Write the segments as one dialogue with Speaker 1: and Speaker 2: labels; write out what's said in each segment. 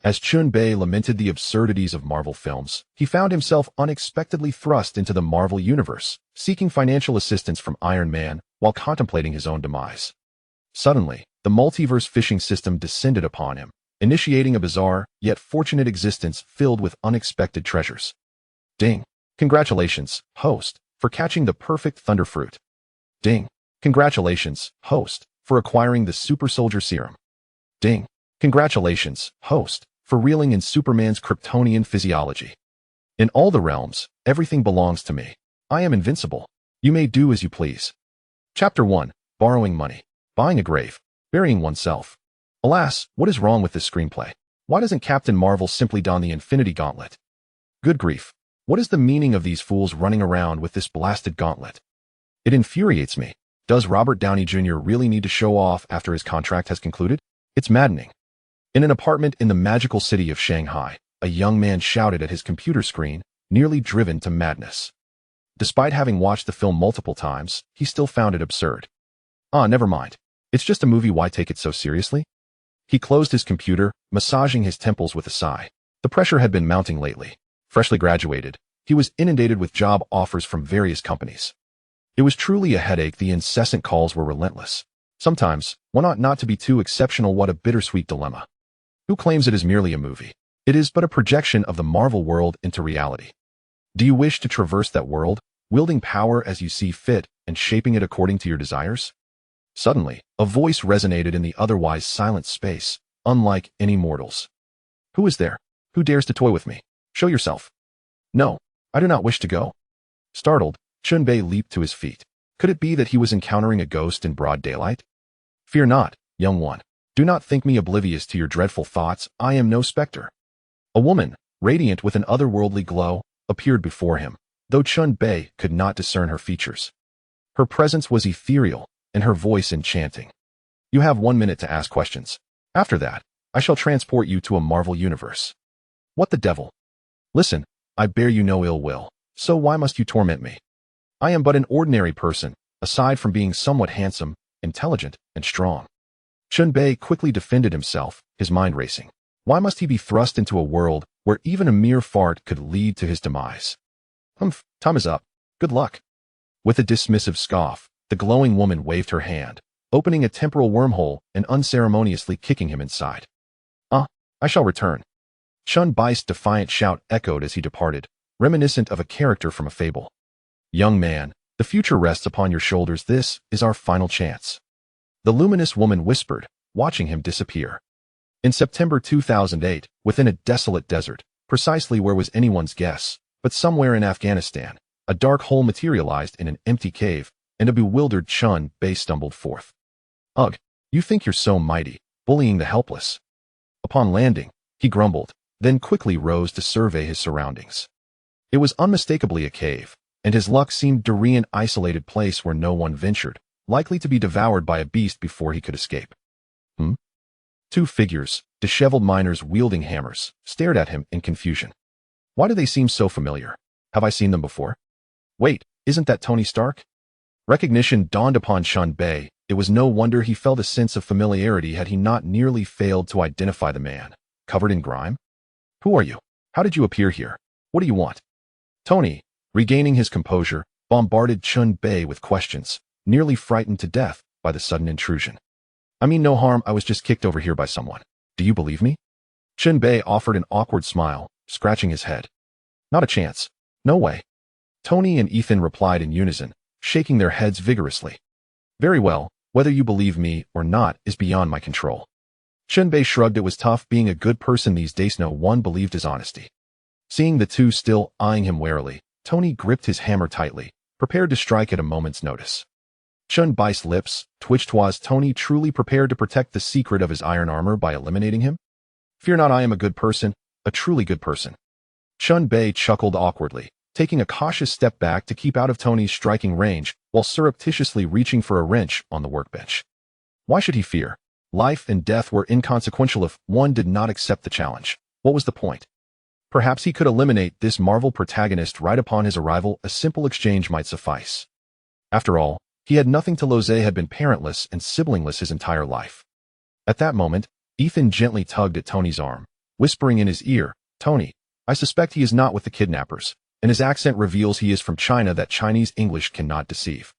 Speaker 1: As Chen Bei lamented the absurdities of Marvel films, he found himself unexpectedly thrust into the Marvel universe, seeking financial assistance from Iron Man while contemplating his own demise. Suddenly, the Multiverse Fishing System descended upon him, initiating a bizarre, yet fortunate existence filled with unexpected treasures. Ding! Congratulations, host, for catching the perfect thunderfruit. Ding! Congratulations, host, for acquiring the Super Soldier Serum. Ding! Congratulations, host, for reeling in Superman's Kryptonian physiology. In all the realms, everything belongs to me. I am invincible. You may do as you please. Chapter 1. Borrowing money. Buying a grave. Burying oneself. Alas, what is wrong with this screenplay? Why doesn't Captain Marvel simply don the Infinity Gauntlet? Good grief. What is the meaning of these fools running around with this blasted gauntlet? It infuriates me. Does Robert Downey Jr. really need to show off after his contract has concluded? It's maddening. In an apartment in the magical city of Shanghai, a young man shouted at his computer screen, nearly driven to madness. Despite having watched the film multiple times, he still found it absurd. Never mind. It's just a movie, why take it so seriously? He closed his computer, massaging his temples with a sigh. The pressure had been mounting lately. Freshly graduated, he was inundated with job offers from various companies. It was truly a headache. The incessant calls were relentless. Sometimes, one ought not to be too exceptional. What a bittersweet dilemma. Who claims it is merely a movie? It is but a projection of the Marvel world into reality. Do you wish to traverse that world, wielding power as you see fit and shaping it according to your desires? Suddenly, a voice resonated in the otherwise silent space, unlike any mortals. Who is there? Who dares to toy with me? Show yourself. No, I do not wish to go. Startled, Chen Bei leaped to his feet. Could it be that he was encountering a ghost in broad daylight? Fear not, young one. Do not think me oblivious to your dreadful thoughts. I am no specter. A woman, radiant with an otherworldly glow, appeared before him, though Chen Bei could not discern her features. Her presence was ethereal, and her voice enchanting. You have 1 minute to ask questions. After that, I shall transport you to a Marvel universe. What the devil? Listen, I bear you no ill will, so why must you torment me? I am but an ordinary person, aside from being somewhat handsome, intelligent, and strong. Chen Bei quickly defended himself, his mind racing. Why must he be thrust into a world where even a mere fart could lead to his demise? Humph, time is up. Good luck. With a dismissive scoff, the glowing woman waved her hand, opening a temporal wormhole and unceremoniously kicking him inside. I shall return. Chen Bai's defiant shout echoed as he departed, reminiscent of a character from a fable. Young man, the future rests upon your shoulders. This is our final chance. The luminous woman whispered, watching him disappear. In September 2008, within a desolate desert, precisely where was anyone's guess, but somewhere in Afghanistan, a dark hole materialized in an empty cave, and a bewildered Chen Bei stumbled forth. Ugh, you think you're so mighty, bullying the helpless. Upon landing, he grumbled, then quickly rose to survey his surroundings. It was unmistakably a cave, and his luck seemed to be an isolated place where no one ventured, likely to be devoured by a beast before he could escape. Two figures, disheveled miners wielding hammers, stared at him in confusion. Why do they seem so familiar? Have I seen them before? Wait, isn't that Tony Stark? Recognition dawned upon Chen Bei. It was no wonder he felt a sense of familiarity had he not nearly failed to identify the man, covered in grime. Who are you? How did you appear here? What do you want? Tony, regaining his composure, bombarded Chen Bei with questions, nearly frightened to death by the sudden intrusion. I mean no harm, I was just kicked over here by someone. Do you believe me? Chen Bei offered an awkward smile, scratching his head. Not a chance. No way. Tony and Ethan replied in unison, shaking their heads vigorously. Very well, whether you believe me or not is beyond my control. Chen Bei shrugged. It was tough being a good person these days. No one believed his honesty. Seeing the two still eyeing him warily, Tony gripped his hammer tightly, prepared to strike at a moment's notice. Chen Bai's lips twitched. Was Tony truly prepared to protect the secret of his iron armor by eliminating him? Fear not, I am a good person, a truly good person. Chen Bei chuckled awkwardly, taking a cautious step back to keep out of Tony's striking range while surreptitiously reaching for a wrench on the workbench. Why should he fear? Life and death were inconsequential if one did not accept the challenge. What was the point? Perhaps he could eliminate this Marvel protagonist right upon his arrival. A simple exchange might suffice. After all, he had nothing to lose. Had been parentless and siblingless his entire life. At that moment, Ethan gently tugged at Tony's arm, whispering in his ear, "Tony, I suspect he is not with the kidnappers," and his accent reveals he is from China that Chinese English cannot deceive.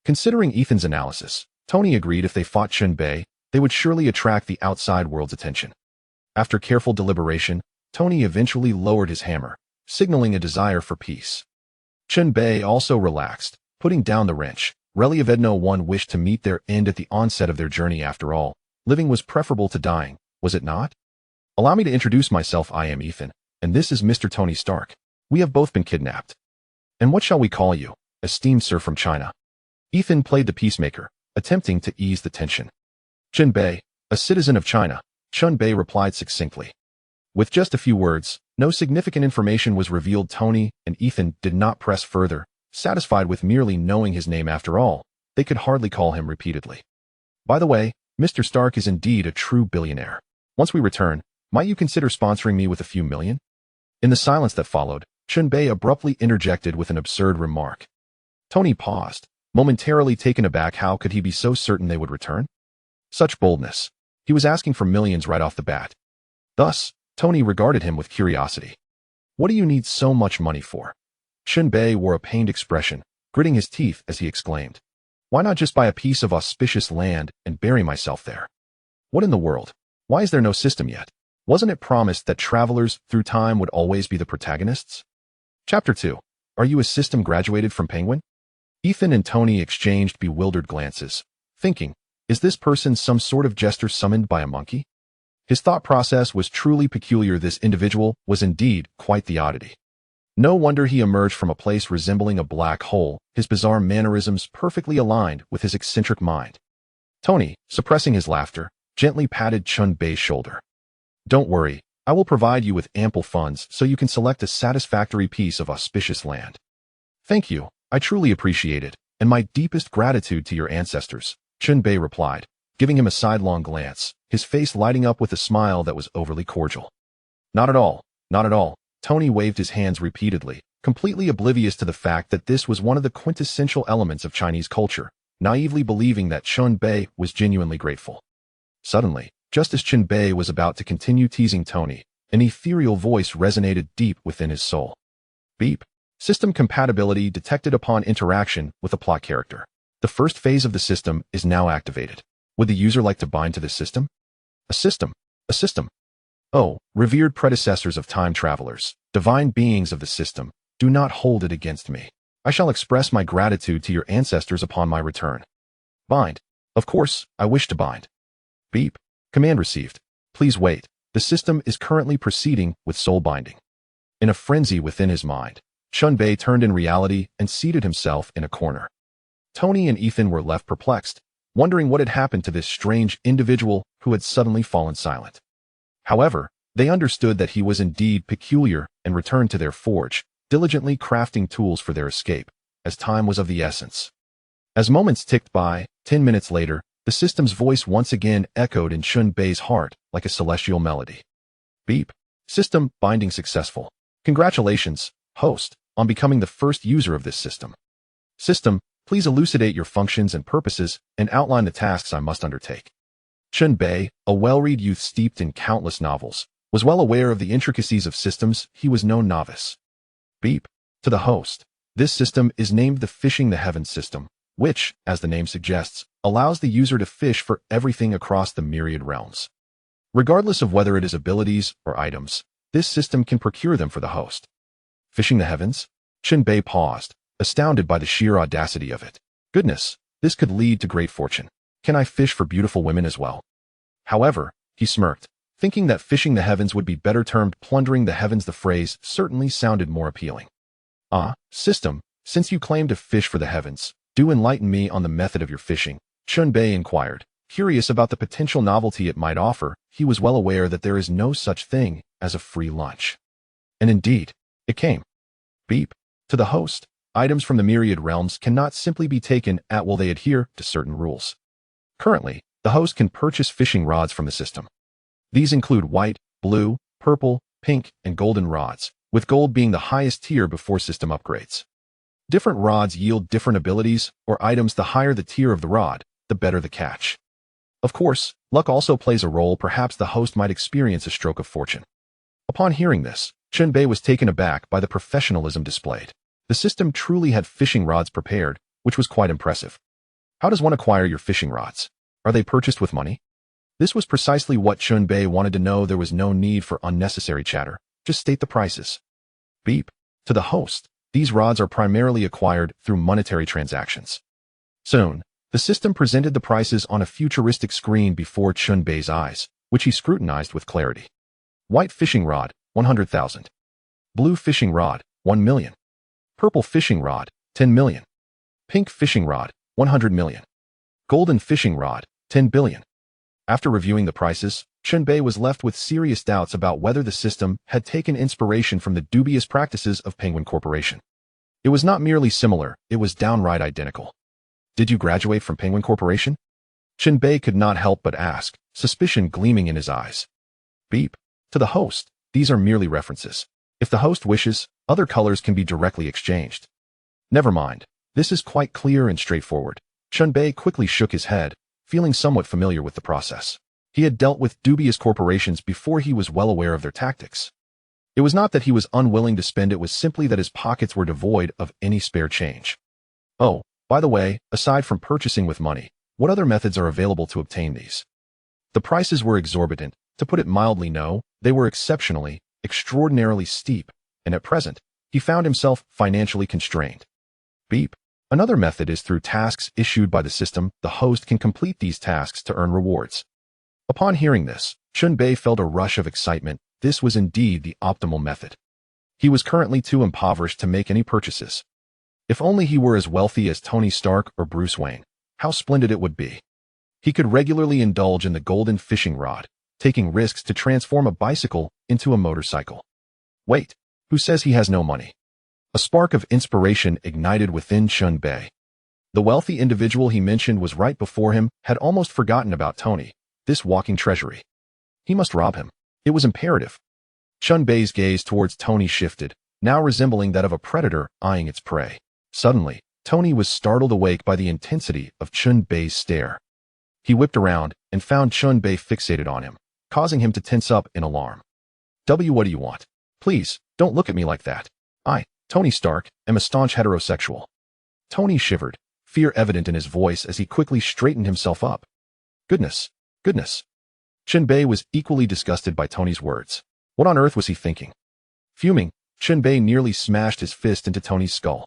Speaker 1: Considering Ethan's analysis, Tony agreed if they fought Chen Bei, they would surely attract the outside world's attention. After careful deliberation, Tony eventually lowered his hammer, signaling a desire for peace. Chen Bei also relaxed, putting down the wrench. Relievedno one wished to meet their end at the onset of their journey after all. Living was preferable to dying, was it not? Allow me to introduce myself. I am Ethan, and this is Mr. Tony Stark. We have both been kidnapped. And what shall we call you, esteemed sir from China? Ethan played the peacemaker, attempting to ease the tension. Chen Bei, a citizen of China, Chen Bei replied succinctly. With just a few words, no significant information was revealed. Tony and Ethan did not press further, satisfied with merely knowing his name. After all, they could hardly call him repeatedly. By the way, Mr. Stark is indeed a true billionaire. Once we return, might you consider sponsoring me with a few million? In the silence that followed, Chen Bei abruptly interjected with an absurd remark. Tony paused, momentarily taken aback. How could he be so certain they would return? Such boldness. He was asking for millions right off the bat. Thus, Tony regarded him with curiosity. What do you need so much money for? Chen Bei wore a pained expression, gritting his teeth as he exclaimed. Why not just buy a piece of auspicious land and bury myself there? What in the world? Why is there no system yet? Wasn't it promised that travelers through time would always be the protagonists? Chapter 2. Are you a system graduated from Penguin? Ethan and Tony exchanged bewildered glances, thinking, is this person some sort of jester summoned by a monkey? His thought process was truly peculiar. This individual was indeed quite the oddity. No wonder he emerged from a place resembling a black hole, his bizarre mannerisms perfectly aligned with his eccentric mind. Tony, suppressing his laughter, gently patted Chen Bei's shoulder. Don't worry, I will provide you with ample funds so you can select a satisfactory piece of auspicious land. Thank you, I truly appreciate it, and my deepest gratitude to your ancestors, Chen Bei replied, giving him a sidelong glance, his face lighting up with a smile that was overly cordial. Not at all, not at all. Tony waved his hands repeatedly, completely oblivious to the fact that this was one of the quintessential elements of Chinese culture, naively believing that Chen Bei was genuinely grateful. Suddenly, just as Chen Bei was about to continue teasing Tony, an ethereal voice resonated deep within his soul. Beep. System compatibility detected upon interaction with a plot character. The first phase of the system is now activated. Would the user like to bind to this system? A system. A system. Oh, revered predecessors of time travelers, divine beings of the system, do not hold it against me. I shall express my gratitude to your ancestors upon my return. Bind. Of course, I wish to bind. Beep. Command received. Please wait. The system is currently proceeding with soul binding. In a frenzy within his mind, Chen Bei turned in reality and seated himself in a corner. Tony and Ethan were left perplexed, wondering what had happened to this strange individual who had suddenly fallen silent. However, they understood that he was indeed peculiar and returned to their forge, diligently crafting tools for their escape, as time was of the essence. As moments ticked by, 10 minutes later, the system's voice once again echoed in Chen Bei's heart like a celestial melody. Beep. System binding successful. Congratulations, host, on becoming the first user of this system. System, please elucidate your functions and purposes and outline the tasks I must undertake. Chen Bei, a well-read youth steeped in countless novels, was well aware of the intricacies of systems. He was no novice. Beep. To the host. This system is named the Fishing the Heavens system, which, as the name suggests, allows the user to fish for everything across the myriad realms. Regardless of whether it is abilities or items, this system can procure them for the host. Fishing the heavens? Chen Bei paused, astounded by the sheer audacity of it. Goodness, this could lead to great fortune. Can I fish for beautiful women as well? However, he smirked, thinking that fishing the heavens would be better termed plundering the heavens. The phrase certainly sounded more appealing. System, since you claim to fish for the heavens, do enlighten me on the method of your fishing, Chen Bei inquired, curious about the potential novelty it might offer. He was well aware that there is no such thing as a free lunch. And indeed, it came. Beep. To the host, items from the myriad realms cannot simply be taken at will. They adhere to certain rules. Currently, the host can purchase fishing rods from the system. These include white, blue, purple, pink, and golden rods, with gold being the highest tier before system upgrades. Different rods yield different abilities or items. The higher the tier of the rod, the better the catch. Of course, luck also plays a role. Perhaps the host might experience a stroke of fortune. Upon hearing this, Chen Bei was taken aback by the professionalism displayed. The system truly had fishing rods prepared, which was quite impressive. How does one acquire your fishing rods? Are they purchased with money? This was precisely what Chen Bei wanted to know. There was no need for unnecessary chatter. Just state the prices. Beep. To the host, these rods are primarily acquired through monetary transactions. Soon, the system presented the prices on a futuristic screen before Chen Bei's eyes, which he scrutinized with clarity. White fishing rod, 100,000. Blue fishing rod, 1 million. Purple fishing rod, 10 million. Pink fishing rod, 100 million. Golden fishing rod, 10 billion. After reviewing the prices, Chen Bei was left with serious doubts about whether the system had taken inspiration from the dubious practices of Penguin Corporation. It was not merely similar, it was downright identical. Did you graduate from Penguin Corporation? Chen Bei could not help but ask, suspicion gleaming in his eyes. Beep. To the host, these are merely references. If the host wishes, other colors can be directly exchanged. Never mind. This is quite clear and straightforward. Chen Bei quickly shook his head, feeling somewhat familiar with the process. He had dealt with dubious corporations before. He was well aware of their tactics. It was not that he was unwilling to spend, it was simply that his pockets were devoid of any spare change. Oh, by the way, aside from purchasing with money, what other methods are available to obtain these? The prices were exorbitant. To put it mildly, no, they were extraordinarily steep, and at present, he found himself financially constrained. Beep. Another method is through tasks issued by the system. The host can complete these tasks to earn rewards. Upon hearing this, Chen Bei felt a rush of excitement. This was indeed the optimal method. He was currently too impoverished to make any purchases. If only he were as wealthy as Tony Stark or Bruce Wayne, how splendid it would be. He could regularly indulge in the golden fishing rod, taking risks to transform a bicycle into a motorcycle. Wait, who says he has no money? A spark of inspiration ignited within Chen Bei. The wealthy individual he mentioned was right before him, had almost forgotten about Tony, this walking treasury. He must rob him. It was imperative. Chen Bei's gaze towards Tony shifted, now resembling that of a predator eyeing its prey. Suddenly, Tony was startled awake by the intensity of Chen Bei's stare. He whipped around and found Chen Bei fixated on him, causing him to tense up in alarm. What do you want? Please, don't look at me like that. I, Tony Stark, am a staunch heterosexual. Tony shivered, fear evident in his voice as he quickly straightened himself up. Goodness. Chen Bei was equally disgusted by Tony's words. What on earth was he thinking? Fuming, Chen Bei nearly smashed his fist into Tony's skull.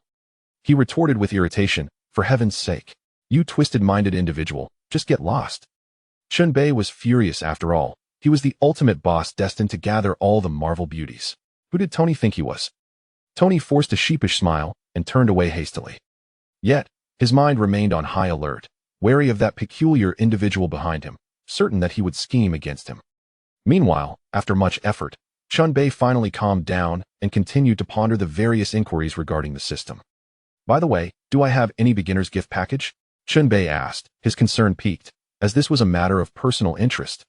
Speaker 1: He retorted with irritation, for heaven's sake. You twisted-minded individual, just get lost. Chen Bei was furious after all. He was the ultimate boss destined to gather all the Marvel beauties. Who did Tony think he was? Tony forced a sheepish smile and turned away hastily. Yet, his mind remained on high alert, wary of that peculiar individual behind him, certain that he would scheme against him. Meanwhile, after much effort, Chen Bei finally calmed down and continued to ponder the various inquiries regarding the system. By the way, do I have any beginner's gift package? Chen Bei asked, his concern piqued, as this was a matter of personal interest.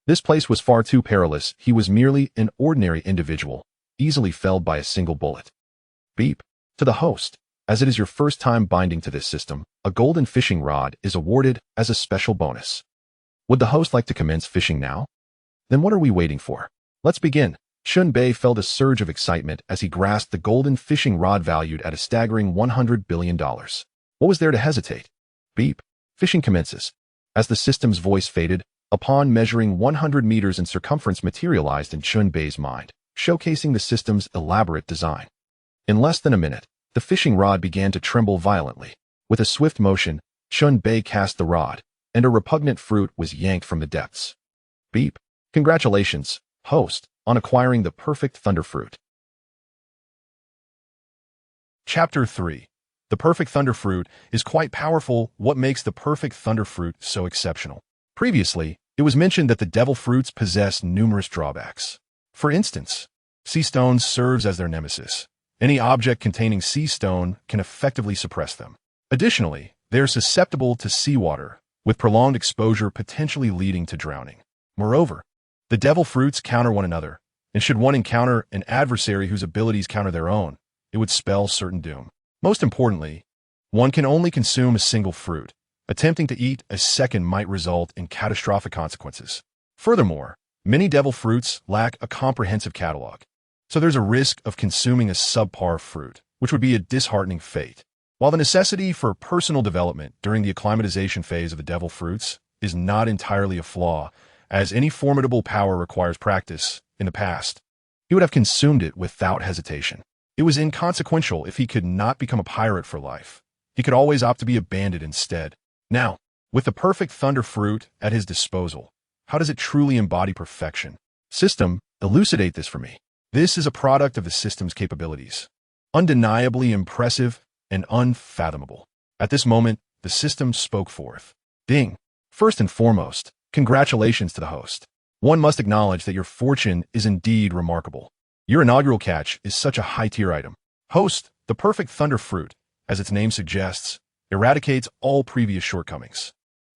Speaker 1: This place was far too perilous. He was merely an ordinary individual, easily felled by a single bullet. Beep. To the host, as it is your first time binding to this system, a golden fishing rod is awarded as a special bonus. Would the host like to commence fishing now? Then what are we waiting for? Let's begin. Chen Bei felt a surge of excitement as he grasped the golden fishing rod valued at a staggering $100 billion. What was there to hesitate? Beep. Fishing commences. As the system's voice faded, a pond measuring 100 meters in circumference materialized in Chen Bei's mind, showcasing the system's elaborate design. In less than a minute, the fishing rod began to tremble violently. With a swift motion, Chen Bei cast the rod, and a repugnant fruit was yanked from the depths. Beep. Congratulations, host, on acquiring the perfect thunder fruit. Chapter 3. The perfect thunder fruit is quite powerful. What makes the perfect thunder fruit so exceptional? Previously, it was mentioned that the devil fruits possess numerous drawbacks. For instance, sea stone serves as their nemesis. Any object containing sea stone can effectively suppress them. Additionally, they are susceptible to seawater, with prolonged exposure potentially leading to drowning. Moreover, the devil fruits counter one another, and should one encounter an adversary whose abilities counter their own, it would spell certain doom. Most importantly, one can only consume a single fruit. Attempting to eat a second might result in catastrophic consequences. Furthermore, Many devil fruits lack a comprehensive catalog, so there's a risk of consuming a subpar fruit, which would be a disheartening fate. While the necessity for personal development during the acclimatization phase of the devil fruits is not entirely a flaw, as any formidable power requires practice, in the past, he would have consumed it without hesitation. It was inconsequential if he could not become a pirate for life. He could always opt to be a bandit instead. Now, with the perfect thunder fruit at his disposal, how does it truly embody perfection? System, elucidate this for me. This is a product of the system's capabilities. Undeniably impressive and unfathomable. At this moment, the system spoke forth. Ding. First and foremost, congratulations to the host. One must acknowledge that your fortune is indeed remarkable. Your inaugural catch is such a high-tier item. Host, the perfect thunder fruit, as its name suggests, eradicates all previous shortcomings.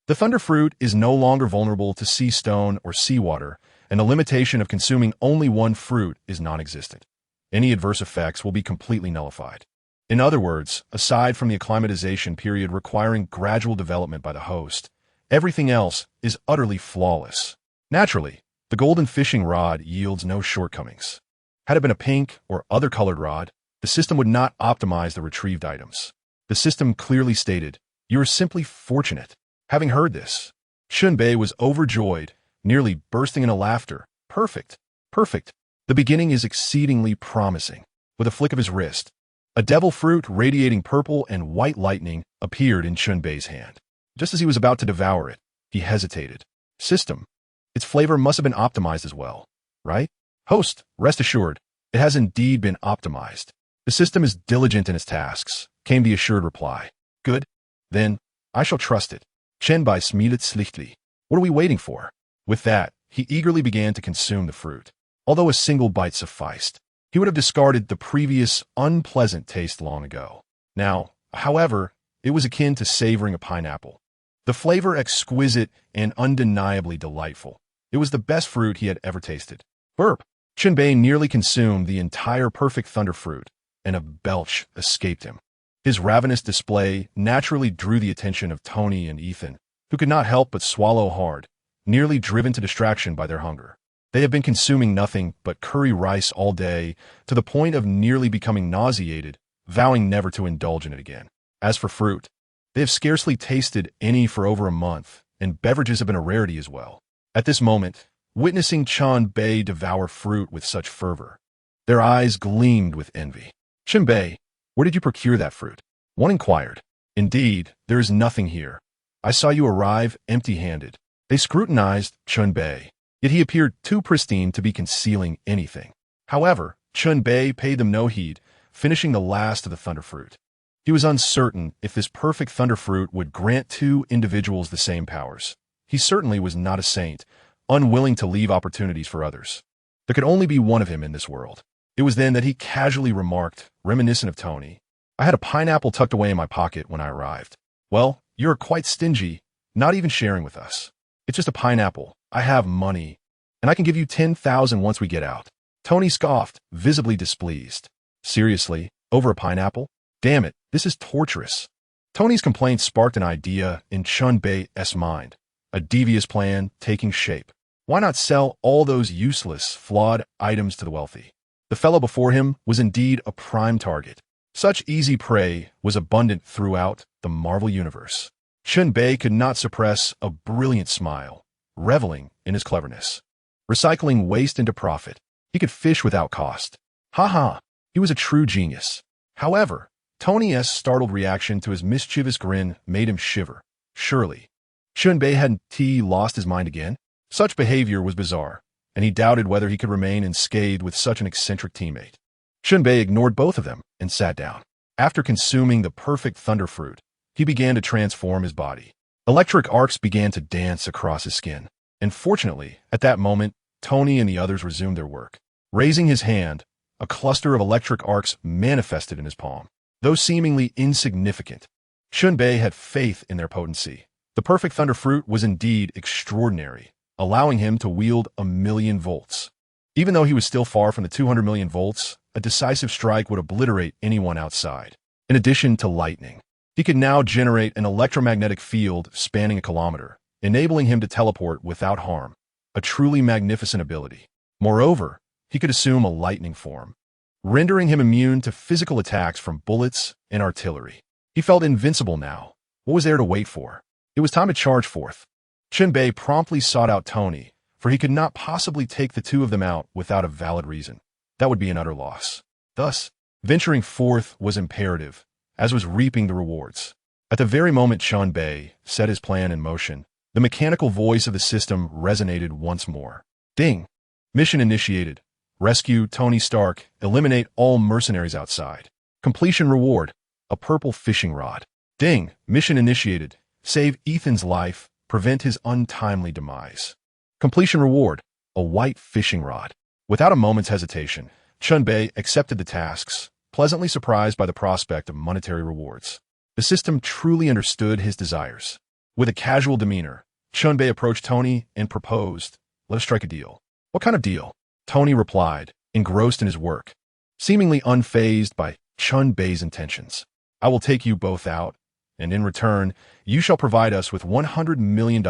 Speaker 1: The thunder fruit is no longer vulnerable to sea stone or seawater, and the limitation of consuming only one fruit is non-existent. Any adverse effects will be completely nullified. In other words, aside from the acclimatization period requiring gradual development by the host, everything else is utterly flawless. Naturally, the golden fishing rod yields no shortcomings. Had it been a pink or other colored rod, the system would not optimize the retrieved items. The system clearly stated, "You are simply fortunate." Having heard this, Chen Bei was overjoyed, nearly bursting into laughter. Perfect. Perfect. The beginning is exceedingly promising. With a flick of his wrist, a devil fruit radiating purple and white lightning appeared in Chen Bei's hand. Just as he was about to devour it, he hesitated. System. Its flavor must have been optimized as well, right? Host, rest assured, it has indeed been optimized. The system is diligent in its tasks, came the assured reply. Good. Then, I shall trust it. Chen Bei smilet schlichtly. What are we waiting for? With that, he eagerly began to consume the fruit. Although a single bite sufficed, he would have discarded the previous unpleasant taste long ago. Now, however, it was akin to savoring a pineapple. The flavor exquisite and undeniably delightful. It was the best fruit he had ever tasted. Burp! Chen Bei nearly consumed the entire perfect thunder fruit, and a belch escaped him. His ravenous display naturally drew the attention of Tony and Ethan, who could not help but swallow hard, nearly driven to distraction by their hunger. They have been consuming nothing but curry rice all day, to the point of nearly becoming nauseated, vowing never to indulge in it again. As for fruit, they have scarcely tasted any for over a month, and beverages have been a rarity as well. At this moment, witnessing Chen Bei devour fruit with such fervor, their eyes gleamed with envy. Chen Bei, where did you procure that fruit? One inquired. Indeed, there is nothing here. I saw you arrive empty-handed. They scrutinized Chen Bei, yet he appeared too pristine to be concealing anything. However, Chen Bei paid them no heed, finishing the last of the thunder fruit. He was uncertain if this perfect thunder fruit would grant two individuals the same powers. He certainly was not a saint, unwilling to leave opportunities for others. There could only be one of him in this world. It was then that he casually remarked, reminiscent of Tony, I had a pineapple tucked away in my pocket when I arrived. Well, you're quite stingy, not even sharing with us. It's just a pineapple. I have money, and I can give you 10,000 once we get out. Tony scoffed, visibly displeased. Seriously, over a pineapple? Damn it, this is torturous. Tony's complaint sparked an idea in Chen Bei's mind, a devious plan taking shape. Why not sell all those useless, flawed items to the wealthy? The fellow before him was indeed a prime target. Such easy prey was abundant throughout the Marvel Universe. Chen Bei could not suppress a brilliant smile, reveling in his cleverness. Recycling waste into profit, he could fish without cost. Ha ha, he was a true genius. However, Tony's startled reaction to his mischievous grin made him shiver. Surely, Chen Bei hadn't lost his mind again? Such behavior was bizarre, and he doubted whether he could remain unscathed with such an eccentric teammate. Chen Bei ignored both of them and sat down. After consuming the perfect thunder fruit, he began to transform his body. Electric arcs began to dance across his skin, and fortunately, at that moment, Tony and the others resumed their work. Raising his hand, a cluster of electric arcs manifested in his palm. Though seemingly insignificant, Chen Bei had faith in their potency. The perfect thunder fruit was indeed extraordinary, allowing him to wield 1,000,000 volts. Even though he was still far from the 200 million volts, a decisive strike would obliterate anyone outside. In addition to lightning, he could now generate an electromagnetic field spanning a kilometer, enabling him to teleport without harm. a truly magnificent ability. Moreover, he could assume a lightning form, rendering him immune to physical attacks from bullets and artillery. He felt invincible now. What was there to wait for? It was time to charge forth. Chen Bei promptly sought out Tony, for he could not possibly take the two of them out without a valid reason. That would be an utter loss. Thus, venturing forth was imperative, as was reaping the rewards. At the very moment Chen Bei set his plan in motion, the mechanical voice of the system resonated once more. Ding! Mission initiated. Rescue Tony Stark, eliminate all mercenaries outside. Completion reward, a purple fishing rod. Ding! Mission initiated. Save Ethan's life, prevent his untimely demise. Completion reward, a white fishing rod. Without a moment's hesitation, Chen Bei accepted the tasks, pleasantly surprised by the prospect of monetary rewards. The system truly understood his desires. With a casual demeanor, Chen Bei approached Tony and proposed, "Let us strike a deal." "What kind of deal?" Tony replied, engrossed in his work, seemingly unfazed by Chen Bei's intentions. "I will take you both out, and in return, you shall provide us with $100 million.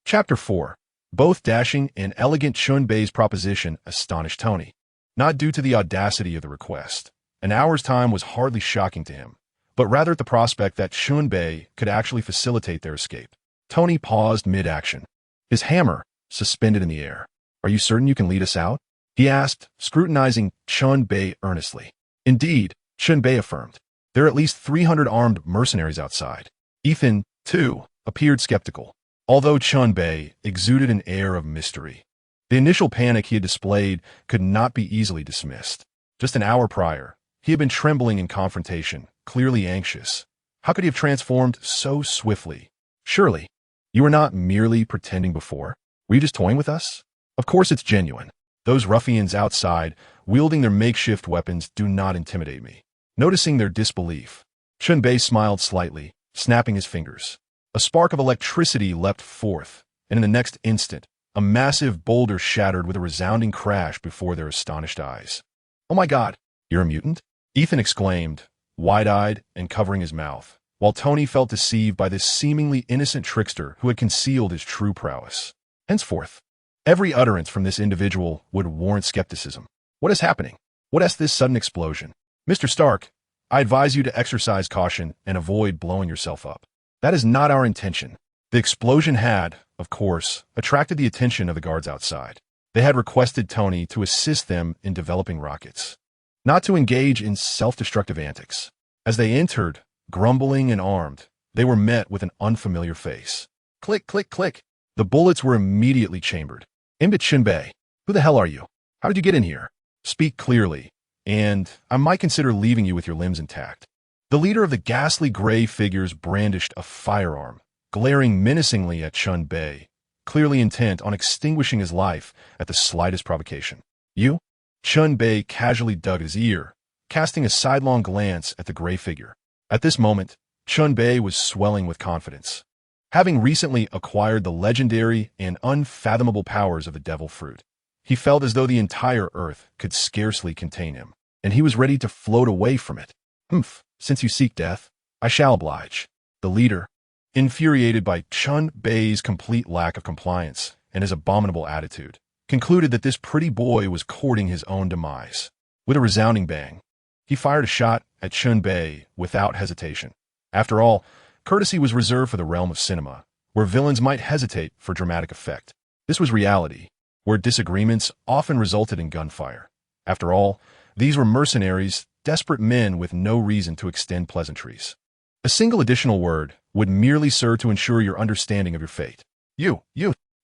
Speaker 1: Chapter 4. Both dashing and elegant. Chen Bei's proposition astonished Tony, not due to the audacity of the request. An hour's time was hardly shocking to him, but rather at the prospect that Chen Bei could actually facilitate their escape. Tony paused mid-action, his hammer suspended in the air. "Are you certain you can lead us out?" he asked, scrutinizing Chen Bei earnestly. "Indeed," Chen Bei affirmed. "There are at least 300 armed mercenaries outside." Ethan, too, appeared skeptical, although Chen Bei exuded an air of mystery. The initial panic he had displayed could not be easily dismissed. Just an hour prior, he had been trembling in confrontation, clearly anxious. How could he have transformed so swiftly? "Surely, you were not merely pretending before? Were you just toying with us?" "Of course it's genuine. Those ruffians outside, wielding their makeshift weapons, do not intimidate me." Noticing their disbelief, Chen Bei smiled slightly, snapping his fingers. A spark of electricity leapt forth, and in the next instant, a massive boulder shattered with a resounding crash before their astonished eyes. "Oh my God, you're a mutant?" Ethan exclaimed, wide-eyed and covering his mouth, while Tony felt deceived by this seemingly innocent trickster who had concealed his true prowess. Henceforth, every utterance from this individual would warrant skepticism. "What is happening? What is this sudden explosion?" "Mr. Stark, I advise you to exercise caution and avoid blowing yourself up. That is not our intention." The explosion had, of course, attracted the attention of the guards outside. They had requested Tony to assist them in developing rockets, not to engage in self-destructive antics. As they entered, grumbling and armed, they were met with an unfamiliar face. Click, click, click. The bullets were immediately chambered. "Aimed at Chen Bei. Who the hell are you? How did you get in here? Speak clearly, and I might consider leaving you with your limbs intact." The leader of the ghastly gray figures brandished a firearm, glaring menacingly at Chen Bei, clearly intent on extinguishing his life at the slightest provocation. "You?" Chen Bei casually dug his ear, casting a sidelong glance at the gray figure. At this moment, Chen Bei was swelling with confidence. Having recently acquired the legendary and unfathomable powers of the devil fruit, he felt as though the entire earth could scarcely contain him, and he was ready to float away from it. "Humph, since you seek death, I shall oblige." The leader, infuriated by Chen Bei's complete lack of compliance and his abominable attitude, concluded that this pretty boy was courting his own demise. With a resounding bang, he fired a shot at Chen Bei without hesitation. After all, courtesy was reserved for the realm of cinema, where villains might hesitate for dramatic effect. This was reality, where disagreements often resulted in gunfire. After all, these were mercenaries, desperate men with no reason to extend pleasantries. A single additional word would merely serve to ensure your understanding of your fate. You,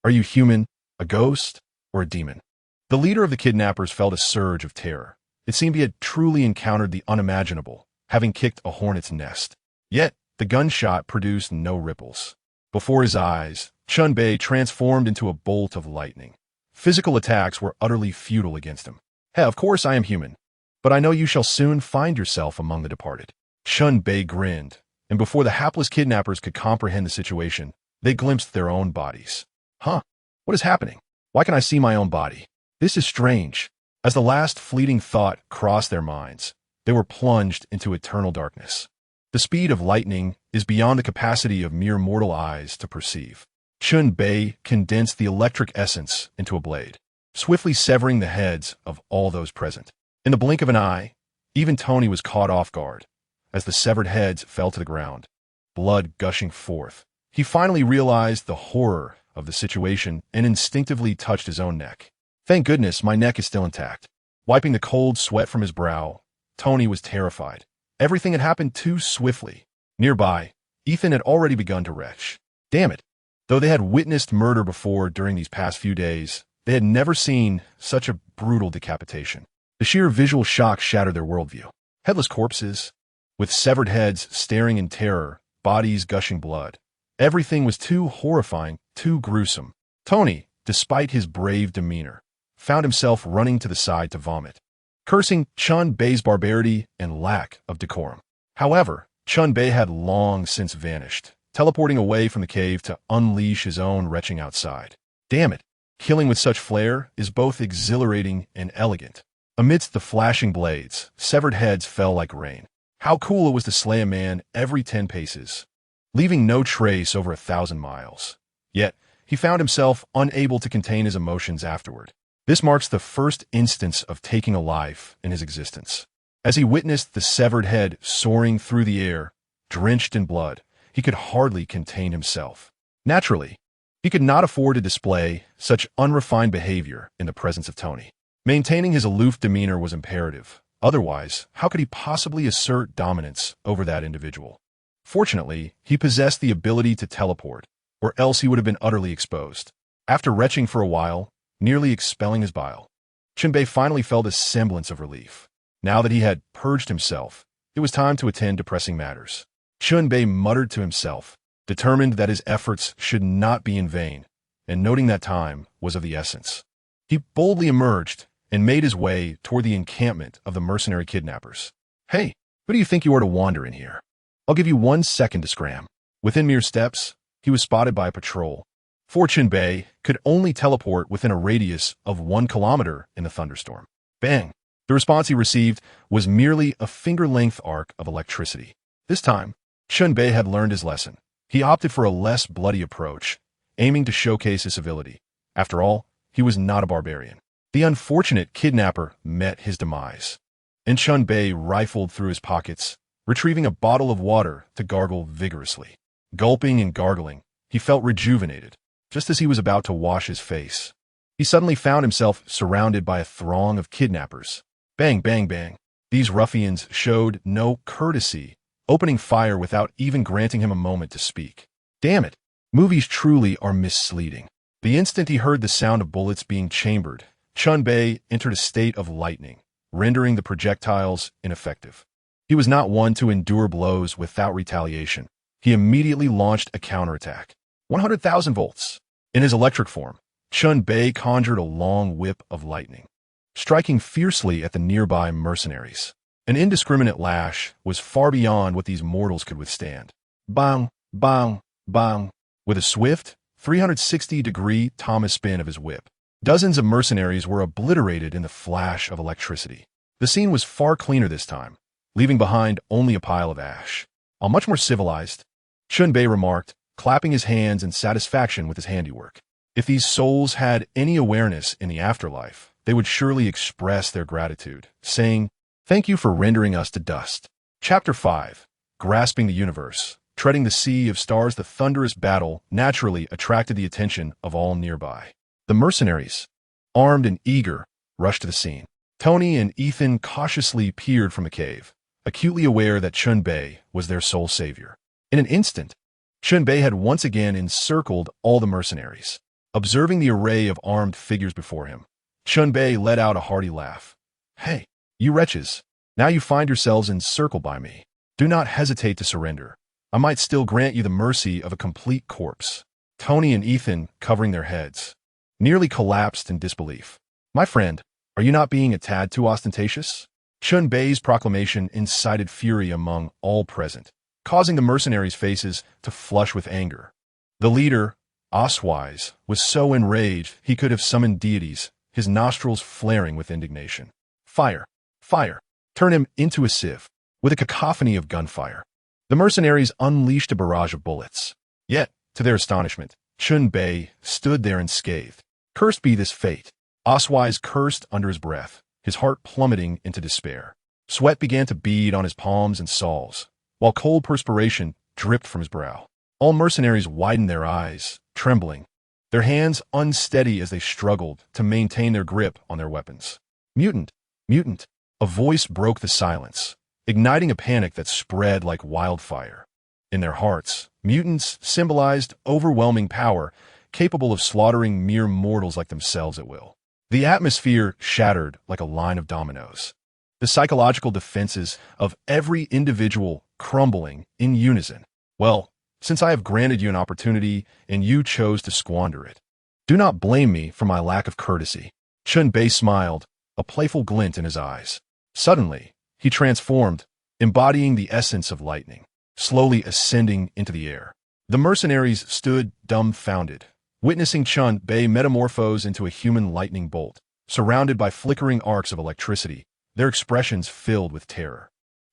Speaker 1: are you human, a ghost, or a demon?" The leader of the kidnappers felt a surge of terror. It seemed he had truly encountered the unimaginable, having kicked a hornet's nest. Yet, the gunshot produced no ripples. Before his eyes, Chen Bei transformed into a bolt of lightning. Physical attacks were utterly futile against him. "Hey, of course I am human, but I know you shall soon find yourself among the departed." Chen Bei grinned, and before the hapless kidnappers could comprehend the situation, they glimpsed their own bodies. "Huh? What is happening? Why can I see my own body? This is strange." As the last fleeting thought crossed their minds, they were plunged into eternal darkness. The speed of lightning is beyond the capacity of mere mortal eyes to perceive. Chen Bei condensed the electric essence into a blade, swiftly severing the heads of all those present. In the blink of an eye, even Tony was caught off guard. As the severed heads fell to the ground, blood gushing forth, he finally realized the horror of the situation and instinctively touched his own neck. Thank goodness my neck is still intact. Wiping the cold sweat from his brow, Tony was terrified. Everything had happened too swiftly. Nearby, Ethan had already begun to retch. Damn it. Though they had witnessed murder before during these past few days, they had never seen such a brutal decapitation. The sheer visual shock shattered their worldview. Headless corpses, with severed heads staring in terror, bodies gushing blood. Everything was too horrifying, too gruesome. Tony, despite his brave demeanor, found himself running to the side to vomit, cursing Chen Bei's barbarity and lack of decorum. However, Chen Bei had long since vanished, teleporting away from the cave to unleash his own retching outside. Damn it, killing with such flair is both exhilarating and elegant. Amidst the flashing blades, severed heads fell like rain. How cool it was to slay a man every 10 paces, leaving no trace over 1,000 miles. Yet, he found himself unable to contain his emotions afterward. This marks the first instance of taking a life in his existence. As he witnessed the severed head soaring through the air, drenched in blood, he could hardly contain himself. Naturally, he could not afford to display such unrefined behavior in the presence of Tony. Maintaining his aloof demeanor was imperative. Otherwise, how could he possibly assert dominance over that individual? Fortunately, he possessed the ability to teleport, or else he would have been utterly exposed. After retching for a while, nearly expelling his bile, Chen Bei finally felt a semblance of relief. Now that he had purged himself, it was time to attend to pressing matters. Chen Bei muttered to himself, determined that his efforts should not be in vain, and noting that time was of the essence. He boldly emerged and made his way toward the encampment of the mercenary kidnappers. Hey, who do you think you are to wander in here? I'll give you 1 second to scram. Within mere steps, he was spotted by a patrol. For Chen Bei could only teleport within a radius of 1 kilometer in the thunderstorm. Bang! The response he received was merely a finger-length arc of electricity. This time, Chen Bei had learned his lesson. He opted for a less bloody approach, aiming to showcase his civility. After all, he was not a barbarian. The unfortunate kidnapper met his demise, and Chen Bei rifled through his pockets, retrieving a bottle of water to gargle vigorously. Gulping and gargling, he felt rejuvenated. Just as he was about to wash his face, he suddenly found himself surrounded by a throng of kidnappers. Bang, bang, bang. These ruffians showed no courtesy, opening fire without even granting him a moment to speak. Damn it, movies truly are misleading. The instant he heard the sound of bullets being chambered, Chen Bei entered a state of lightning, rendering the projectiles ineffective. He was not one to endure blows without retaliation. He immediately launched a counterattack. 100,000 volts. In his electric form, Chen Bei conjured a long whip of lightning, striking fiercely at the nearby mercenaries. An indiscriminate lash was far beyond what these mortals could withstand. Bang, bang, bang. With a swift, 360-degree Thomas spin of his whip, dozens of mercenaries were obliterated in the flash of electricity. The scene was far cleaner this time, leaving behind only a pile of ash. All much more civilized, Chen Bei remarked, clapping his hands in satisfaction with his handiwork. If these souls had any awareness in the afterlife, they would surely express their gratitude, saying, "Thank you for rendering us to dust." Chapter 5. Grasping the Universe. Treading the sea of stars, the thunderous battle naturally attracted the attention of all nearby. The mercenaries, armed and eager, rushed to the scene. Tony and Ethan cautiously peered from the cave, acutely aware that Chen Bei was their sole savior. In an instant, Chen Bei had once again encircled all the mercenaries. Observing the array of armed figures before him, Chen Bei let out a hearty laugh. Hey, you wretches, now you find yourselves encircled by me. Do not hesitate to surrender. I might still grant you the mercy of a complete corpse. Tony and Ethan, covering their heads, nearly collapsed in disbelief. My friend, are you not being a tad too ostentatious? Chen Bei's proclamation incited fury among all present, causing the mercenaries' faces to flush with anger. The leader, Oswise, was so enraged he could have summoned deities, his nostrils flaring with indignation. Fire! Fire! Turn him into a sieve. With a cacophony of gunfire, the mercenaries unleashed a barrage of bullets. Yet, to their astonishment, Chen Bei stood there unscathed. Cursed be this fate. Oswise cursed under his breath, his heart plummeting into despair. Sweat began to bead on his palms and soles, while cold perspiration dripped from his brow. All mercenaries widened their eyes, trembling, their hands unsteady as they struggled to maintain their grip on their weapons. Mutant! Mutant! A voice broke the silence, igniting a panic that spread like wildfire. In their hearts, mutants symbolized overwhelming power, capable of slaughtering mere mortals like themselves at will. The atmosphere shattered like a line of dominoes, the psychological defenses of every individual crumbling in unison. Well, since I have granted you an opportunity and you chose to squander it, do not blame me for my lack of courtesy. Chen Bei smiled, a playful glint in his eyes. Suddenly, he transformed, embodying the essence of lightning, slowly ascending into the air. The mercenaries stood dumbfounded, witnessing Chen Bei metamorphose into a human lightning bolt, surrounded by flickering arcs of electricity, their expressions filled with terror.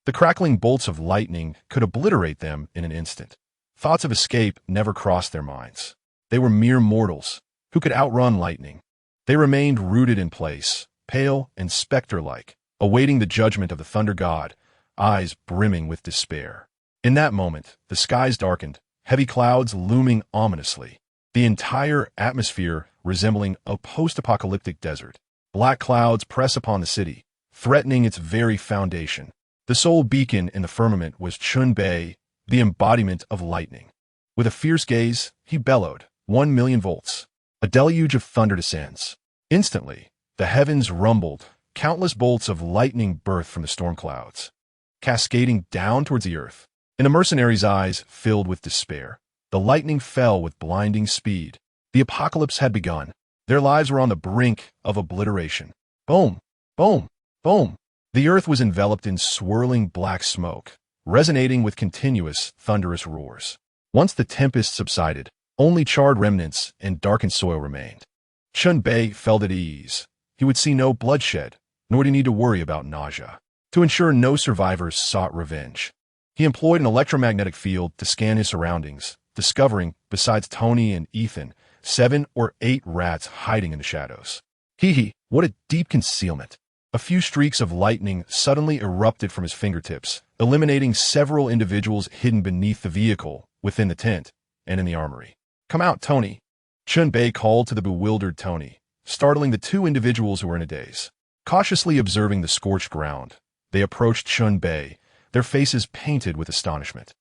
Speaker 1: The crackling bolts of lightning could obliterate them in an instant. Thoughts of escape never crossed their minds. They were mere mortals who could outrun lightning. They remained rooted in place, pale and specter-like, awaiting the judgment of the thunder god, eyes brimming with despair. In that moment, the skies darkened, heavy clouds looming ominously, the entire atmosphere resembling a post-apocalyptic desert. Black clouds press upon the city, threatening its very foundation. The sole beacon in the firmament was Chen Bei, the embodiment of lightning. With a fierce gaze, he bellowed, 1,000,000 volts. A deluge of thunder descends. Instantly, the heavens rumbled, countless bolts of lightning burst from the storm clouds, cascading down towards the earth. In the mercenaries' eyes filled with despair, the lightning fell with blinding speed. The apocalypse had begun. Their lives were on the brink of obliteration. Boom! Boom! Boom! The earth was enveloped in swirling black smoke, resonating with continuous, thunderous roars. Once the tempest subsided, only charred remnants and darkened soil remained. Chen Bei felt at ease. He would see no bloodshed, nor did he need to worry about nausea. To ensure no survivors sought revenge, he employed an electromagnetic field to scan his surroundings, discovering, besides Tony and Ethan, 7 or 8 rats hiding in the shadows. Hee, what a deep concealment. A few streaks of lightning suddenly erupted from his fingertips, eliminating several individuals hidden beneath the vehicle, within the tent, and in the armory. Come out, Tony. Chen Bei called to the bewildered Tony, startling the 2 individuals who were in a daze. Cautiously observing the scorched ground, they approached Chen Bei, their faces painted with astonishment.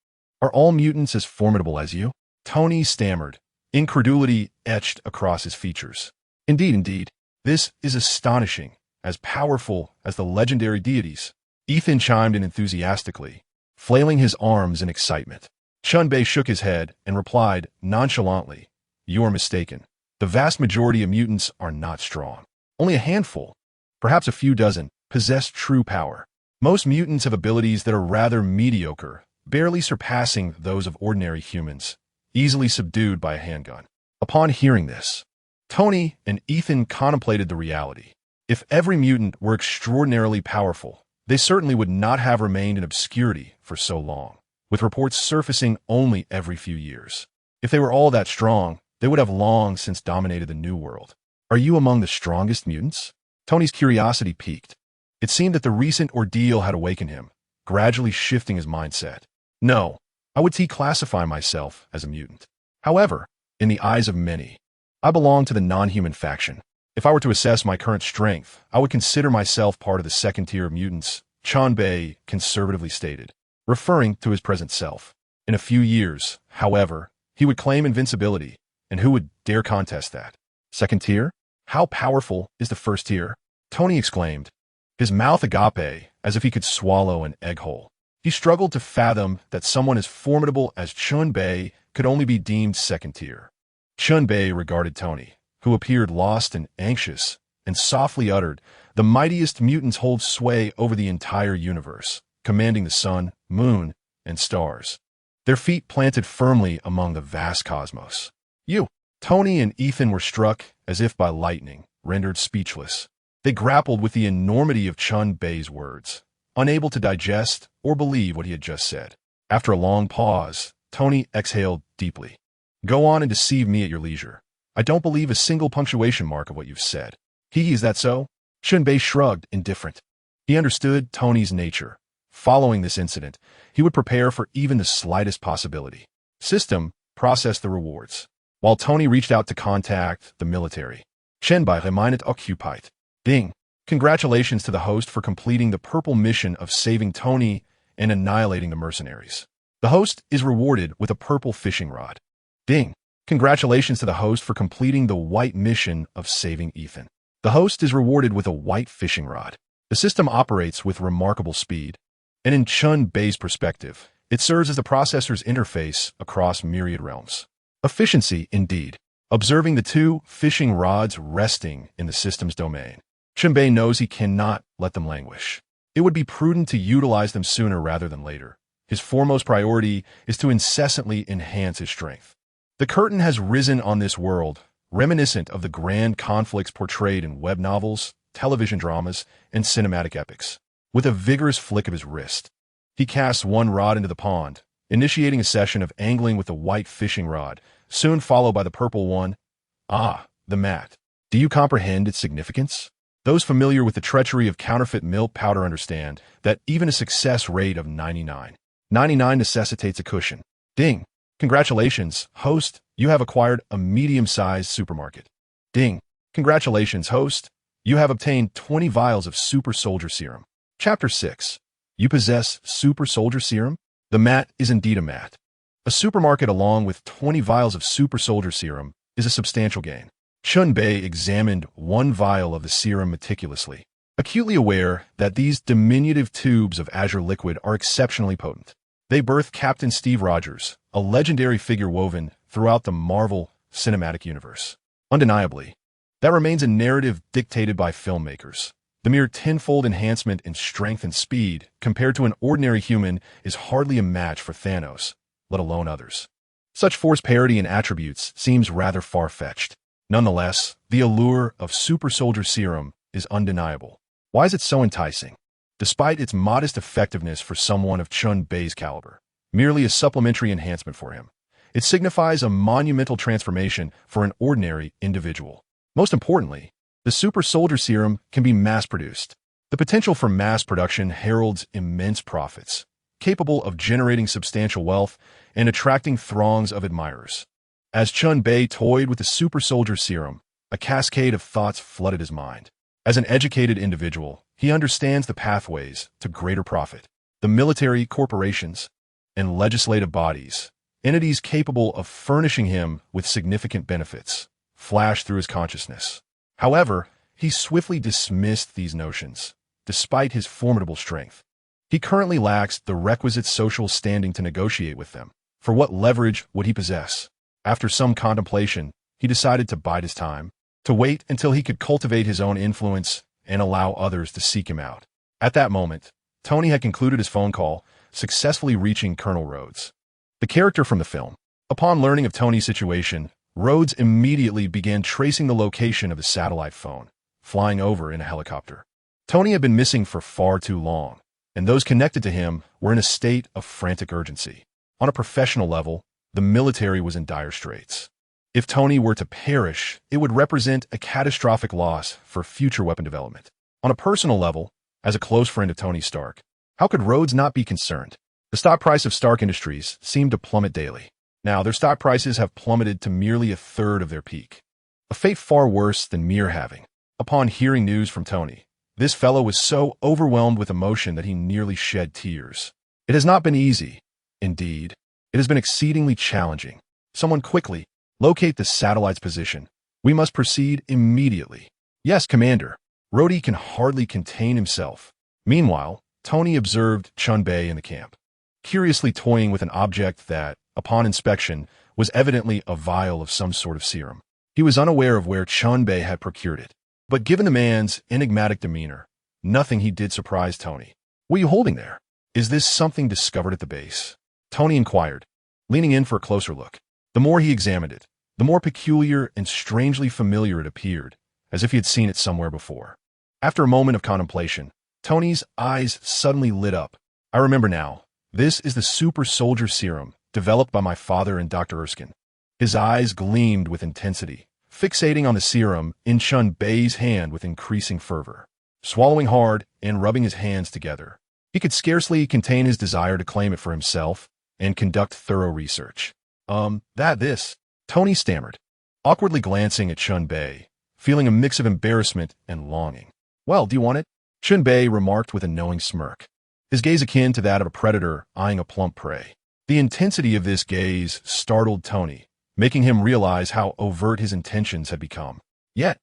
Speaker 1: Are all mutants as formidable as you? Tony stammered, incredulity etched across his features. Indeed, this is astonishing, as powerful as the legendary deities. Ethan chimed in enthusiastically, flailing his arms in excitement. Chen Bei shook his head and replied nonchalantly, You are mistaken. The vast majority of mutants are not strong. Only a handful, perhaps a few dozen, possess true power. Most mutants have abilities that are rather mediocre, barely surpassing those of ordinary humans, easily subdued by a handgun. Upon hearing this, Tony and Ethan contemplated the reality. If every mutant were extraordinarily powerful, they certainly would not have remained in obscurity for so long, with reports surfacing only every few years. If they were all that strong, they would have long since dominated the New World. Are you among the strongest mutants? Tony's curiosity piqued. It seemed that the recent ordeal had awakened him, gradually shifting his mindset. No, I would classify myself as a mutant. However, in the eyes of many, I belong to the non-human faction. If I were to assess my current strength, I would consider myself part of the second tier of mutants, Chen Bei conservatively stated, referring to his present self. In a few years, however, he would claim invincibility, and who would dare contest that? Second tier? How powerful is the first tier? Tony exclaimed, his mouth agape as if he could swallow an egg whole. He struggled to fathom that someone as formidable as Chen Bei could only be deemed second tier. Chen Bei regarded Tony, who appeared lost and anxious, and softly uttered, The mightiest mutants hold sway over the entire universe, commanding the sun, moon, and stars, their feet planted firmly among the vast cosmos. You! Tony and Ethan were struck as if by lightning, rendered speechless. They grappled with the enormity of Chen Bei's words, unable to digest or believe what he had just said. After a long pause, Tony exhaled deeply. Go on and deceive me at your leisure. I don't believe a single punctuation mark of what you've said. Is that so? Chen Bei shrugged, indifferent. He understood Tony's nature. Following this incident, he would prepare for even the slightest possibility. System processed the rewards. While Tony reached out to contact the military, Chen Bei remained occupied. Ding! Congratulations to the host for completing the purple mission of saving Tony and annihilating the mercenaries. The host is rewarded with a purple fishing rod. Ding! Congratulations to the host for completing the white mission of saving Ethan. The host is rewarded with a white fishing rod. The system operates with remarkable speed, and in Chen Bei's perspective, it serves as the processor's interface across myriad realms. Efficiency, indeed. Observing the two fishing rods resting in the system's domain, Chen Bei knows he cannot let them languish. It would be prudent to utilize them sooner rather than later. His foremost priority is to incessantly enhance his strength. The curtain has risen on this world, reminiscent of the grand conflicts portrayed in web novels, television dramas, and cinematic epics. With a vigorous flick of his wrist, he casts one rod into the pond, initiating a session of angling with the white fishing rod, soon followed by the purple one. Ah, the mat. Do you comprehend its significance? Those familiar with the treachery of counterfeit milk powder understand that even a success rate of 99 necessitates a cushion. Ding! Congratulations, host, you have acquired a medium-sized supermarket. Ding! Congratulations, host, you have obtained 20 vials of Super Soldier Serum. Chapter 6. You possess Super Soldier Serum? The mat is indeed a mat. A supermarket along with 20 vials of Super Soldier Serum is a substantial gain. Chen Bei examined one vial of the serum meticulously, acutely aware that these diminutive tubes of azure liquid are exceptionally potent. They birthed Captain Steve Rogers, a legendary figure woven throughout the Marvel Cinematic Universe. Undeniably, that remains a narrative dictated by filmmakers. The mere tenfold enhancement in strength and speed compared to an ordinary human is hardly a match for Thanos, let alone others. Such force parity in attributes seems rather far-fetched. Nonetheless, the allure of Super Soldier Serum is undeniable. Why is it so enticing? Despite its modest effectiveness for someone of Chen Bei's caliber, merely a supplementary enhancement for him, it signifies a monumental transformation for an ordinary individual. Most importantly, the Super Soldier Serum can be mass-produced. The potential for mass production heralds immense profits, capable of generating substantial wealth and attracting throngs of admirers. As Chen Bei toyed with the Super Soldier Serum, a cascade of thoughts flooded his mind. As an educated individual, he understands the pathways to greater profit. The military, corporations, and legislative bodies, entities capable of furnishing him with significant benefits, flashed through his consciousness. However, he swiftly dismissed these notions, despite his formidable strength. He currently lacks the requisite social standing to negotiate with them. For what leverage would he possess? After some contemplation, he decided to bide his time, to wait until he could cultivate his own influence and allow others to seek him out. At that moment, Tony had concluded his phone call, successfully reaching Colonel Rhodes, the character from the film. Upon learning of Tony's situation, Rhodes immediately began tracing the location of the satellite phone, flying over in a helicopter. Tony had been missing for far too long, and those connected to him were in a state of frantic urgency. On a professional level, the military was in dire straits. If Tony were to perish, it would represent a catastrophic loss for future weapon development. On a personal level, as a close friend of Tony Stark, how could Rhodes not be concerned? The stock price of Stark Industries seemed to plummet daily. Now, their stock prices have plummeted to merely a third of their peak. A fate far worse than mere having. Upon hearing news from Tony, this fellow was so overwhelmed with emotion that he nearly shed tears. It has not been easy. Indeed, it has been exceedingly challenging. Someone quickly locate the satellite's position. We must proceed immediately. Yes, Commander. Rhodey can hardly contain himself. Meanwhile, Tony observed Chen Bei in the camp, curiously toying with an object that, upon inspection, was evidently a vial of some sort of serum. He was unaware of where Chen Bei had procured it. But given the man's enigmatic demeanor, nothing he did surprised Tony. What are you holding there? Is this something discovered at the base? Tony inquired, leaning in for a closer look. The more he examined it, the more peculiar and strangely familiar it appeared, as if he had seen it somewhere before. After a moment of contemplation, Tony's eyes suddenly lit up. I remember now. This is the Super Soldier Serum, developed by my father and Dr. Erskine. His eyes gleamed with intensity, fixating on the serum in Chen Bei's hand with increasing fervor. Swallowing hard and rubbing his hands together, he could scarcely contain his desire to claim it for himself and conduct thorough research. This, Tony stammered, awkwardly glancing at Chen Bei, feeling a mix of embarrassment and longing. Well, do you want it? Chen Bei remarked with a knowing smirk, his gaze akin to that of a predator eyeing a plump prey. The intensity of this gaze startled Tony, making him realize how overt his intentions had become. Yet,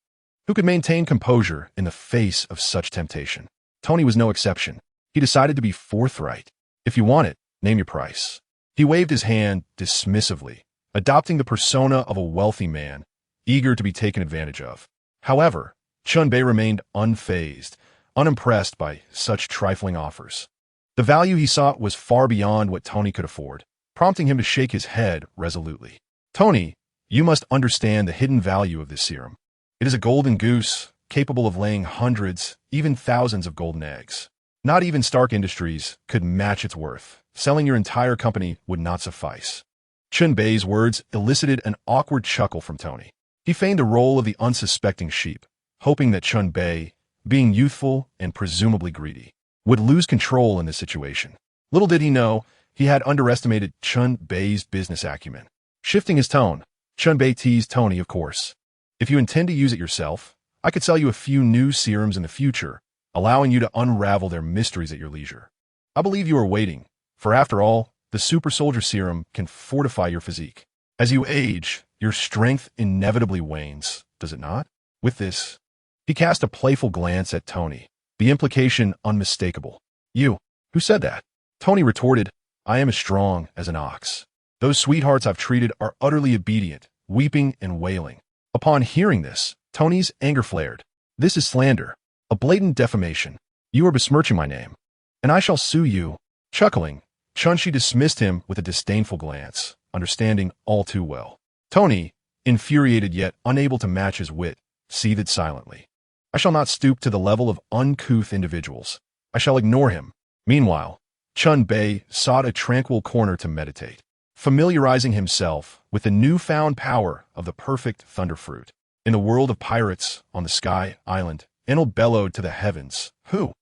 Speaker 1: who could maintain composure in the face of such temptation? Tony was no exception. He decided to be forthright. If you want it, name your price. He waved his hand dismissively, adopting the persona of a wealthy man, eager to be taken advantage of. However, Chen Bei remained unfazed, unimpressed by such trifling offers. The value he sought was far beyond what Tony could afford, prompting him to shake his head resolutely. Tony, you must understand the hidden value of this serum. It is a golden goose, capable of laying hundreds, even thousands of golden eggs. Not even Stark Industries could match its worth. Selling your entire company would not suffice. Chen Bei's words elicited an awkward chuckle from Tony. He feigned the role of the unsuspecting sheep, hoping that Chen Bei, being youthful and presumably greedy, would lose control in this situation. Little did he know, he had underestimated Chen Bei's business acumen. Shifting his tone, Chen Bei teased Tony, of course. If you intend to use it yourself, I could sell you a few new serums in the future, allowing you to unravel their mysteries at your leisure. I believe you are waiting, for after all, the Super Soldier Serum can fortify your physique. As you age, your strength inevitably wanes, does it not? With this, he cast a playful glance at Tony, the implication unmistakable. You, who said that? Tony retorted, I am as strong as an ox. Those sweethearts I've treated are utterly obedient, weeping and wailing. Upon hearing this, Tony's anger flared. This is slander, a blatant defamation. You are besmirching my name, and I shall sue you. Chuckling, Chun-Chi dismissed him with a disdainful glance, understanding all too well. Tony, infuriated yet unable to match his wit, seethed silently. I shall not stoop to the level of uncouth individuals. I shall ignore him. Meanwhile, Chen Bei sought a tranquil corner to meditate, familiarizing himself with the newfound power of the perfect thunderfruit. In the world of pirates on the Sky Island, Enel bellowed to the heavens, Who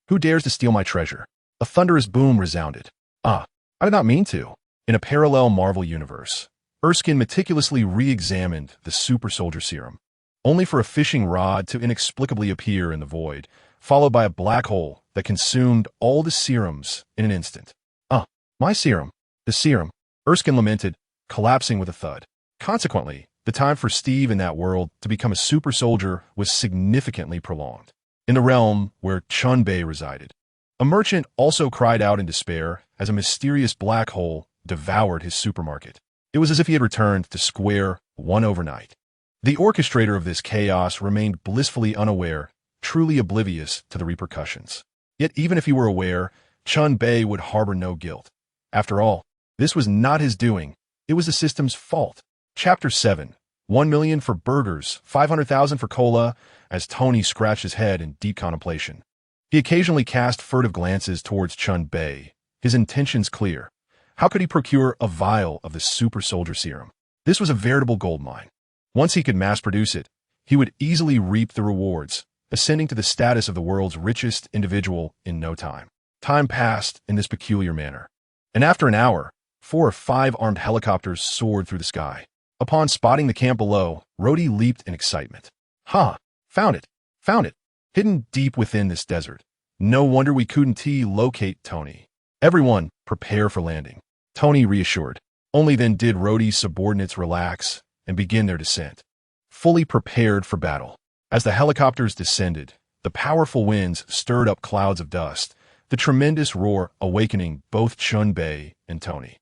Speaker 1: dares to steal my treasure? A thunderous boom resounded. I did not mean to. In a parallel Marvel universe, Erskine meticulously re-examined the Super Soldier Serum, only for a fishing rod to inexplicably appear in the void, followed by a black hole that consumed all the serums in an instant. My serum. The serum, Erskine lamented, collapsing with a thud. Consequently, the time for Steve in that world to become a super soldier was significantly prolonged. In the realm where Chen Bei resided, a merchant also cried out in despair as a mysterious black hole devoured his supermarket. It was as if he had returned to square one overnight. The orchestrator of this chaos remained blissfully unaware, truly oblivious to the repercussions. Yet even if he were aware, Chen Bei would harbor no guilt. After all, this was not his doing, it was the system's fault. Chapter 7. 1 million for burgers, 500,000 for cola, as Tony scratched his head in deep contemplation. He occasionally cast furtive glances towards Chen Bei, his intentions clear. How could he procure a vial of the Super Soldier Serum? This was a veritable goldmine. Once he could mass-produce it, he would easily reap the rewards, ascending to the status of the world's richest individual in no time. Time passed in this peculiar manner, and after an hour, 4 or 5 armed helicopters soared through the sky. Upon spotting the camp below, Rhodey leaped in excitement. Found it! Found it! Hidden deep within this desert. No wonder we couldn't locate Tony. Everyone, prepare for landing. Tony reassured. Only then did Rhodey's subordinates relax and begin their descent, fully prepared for battle. As the helicopters descended, the powerful winds stirred up clouds of dust, the tremendous roar awakening both Chen Bei and Tony.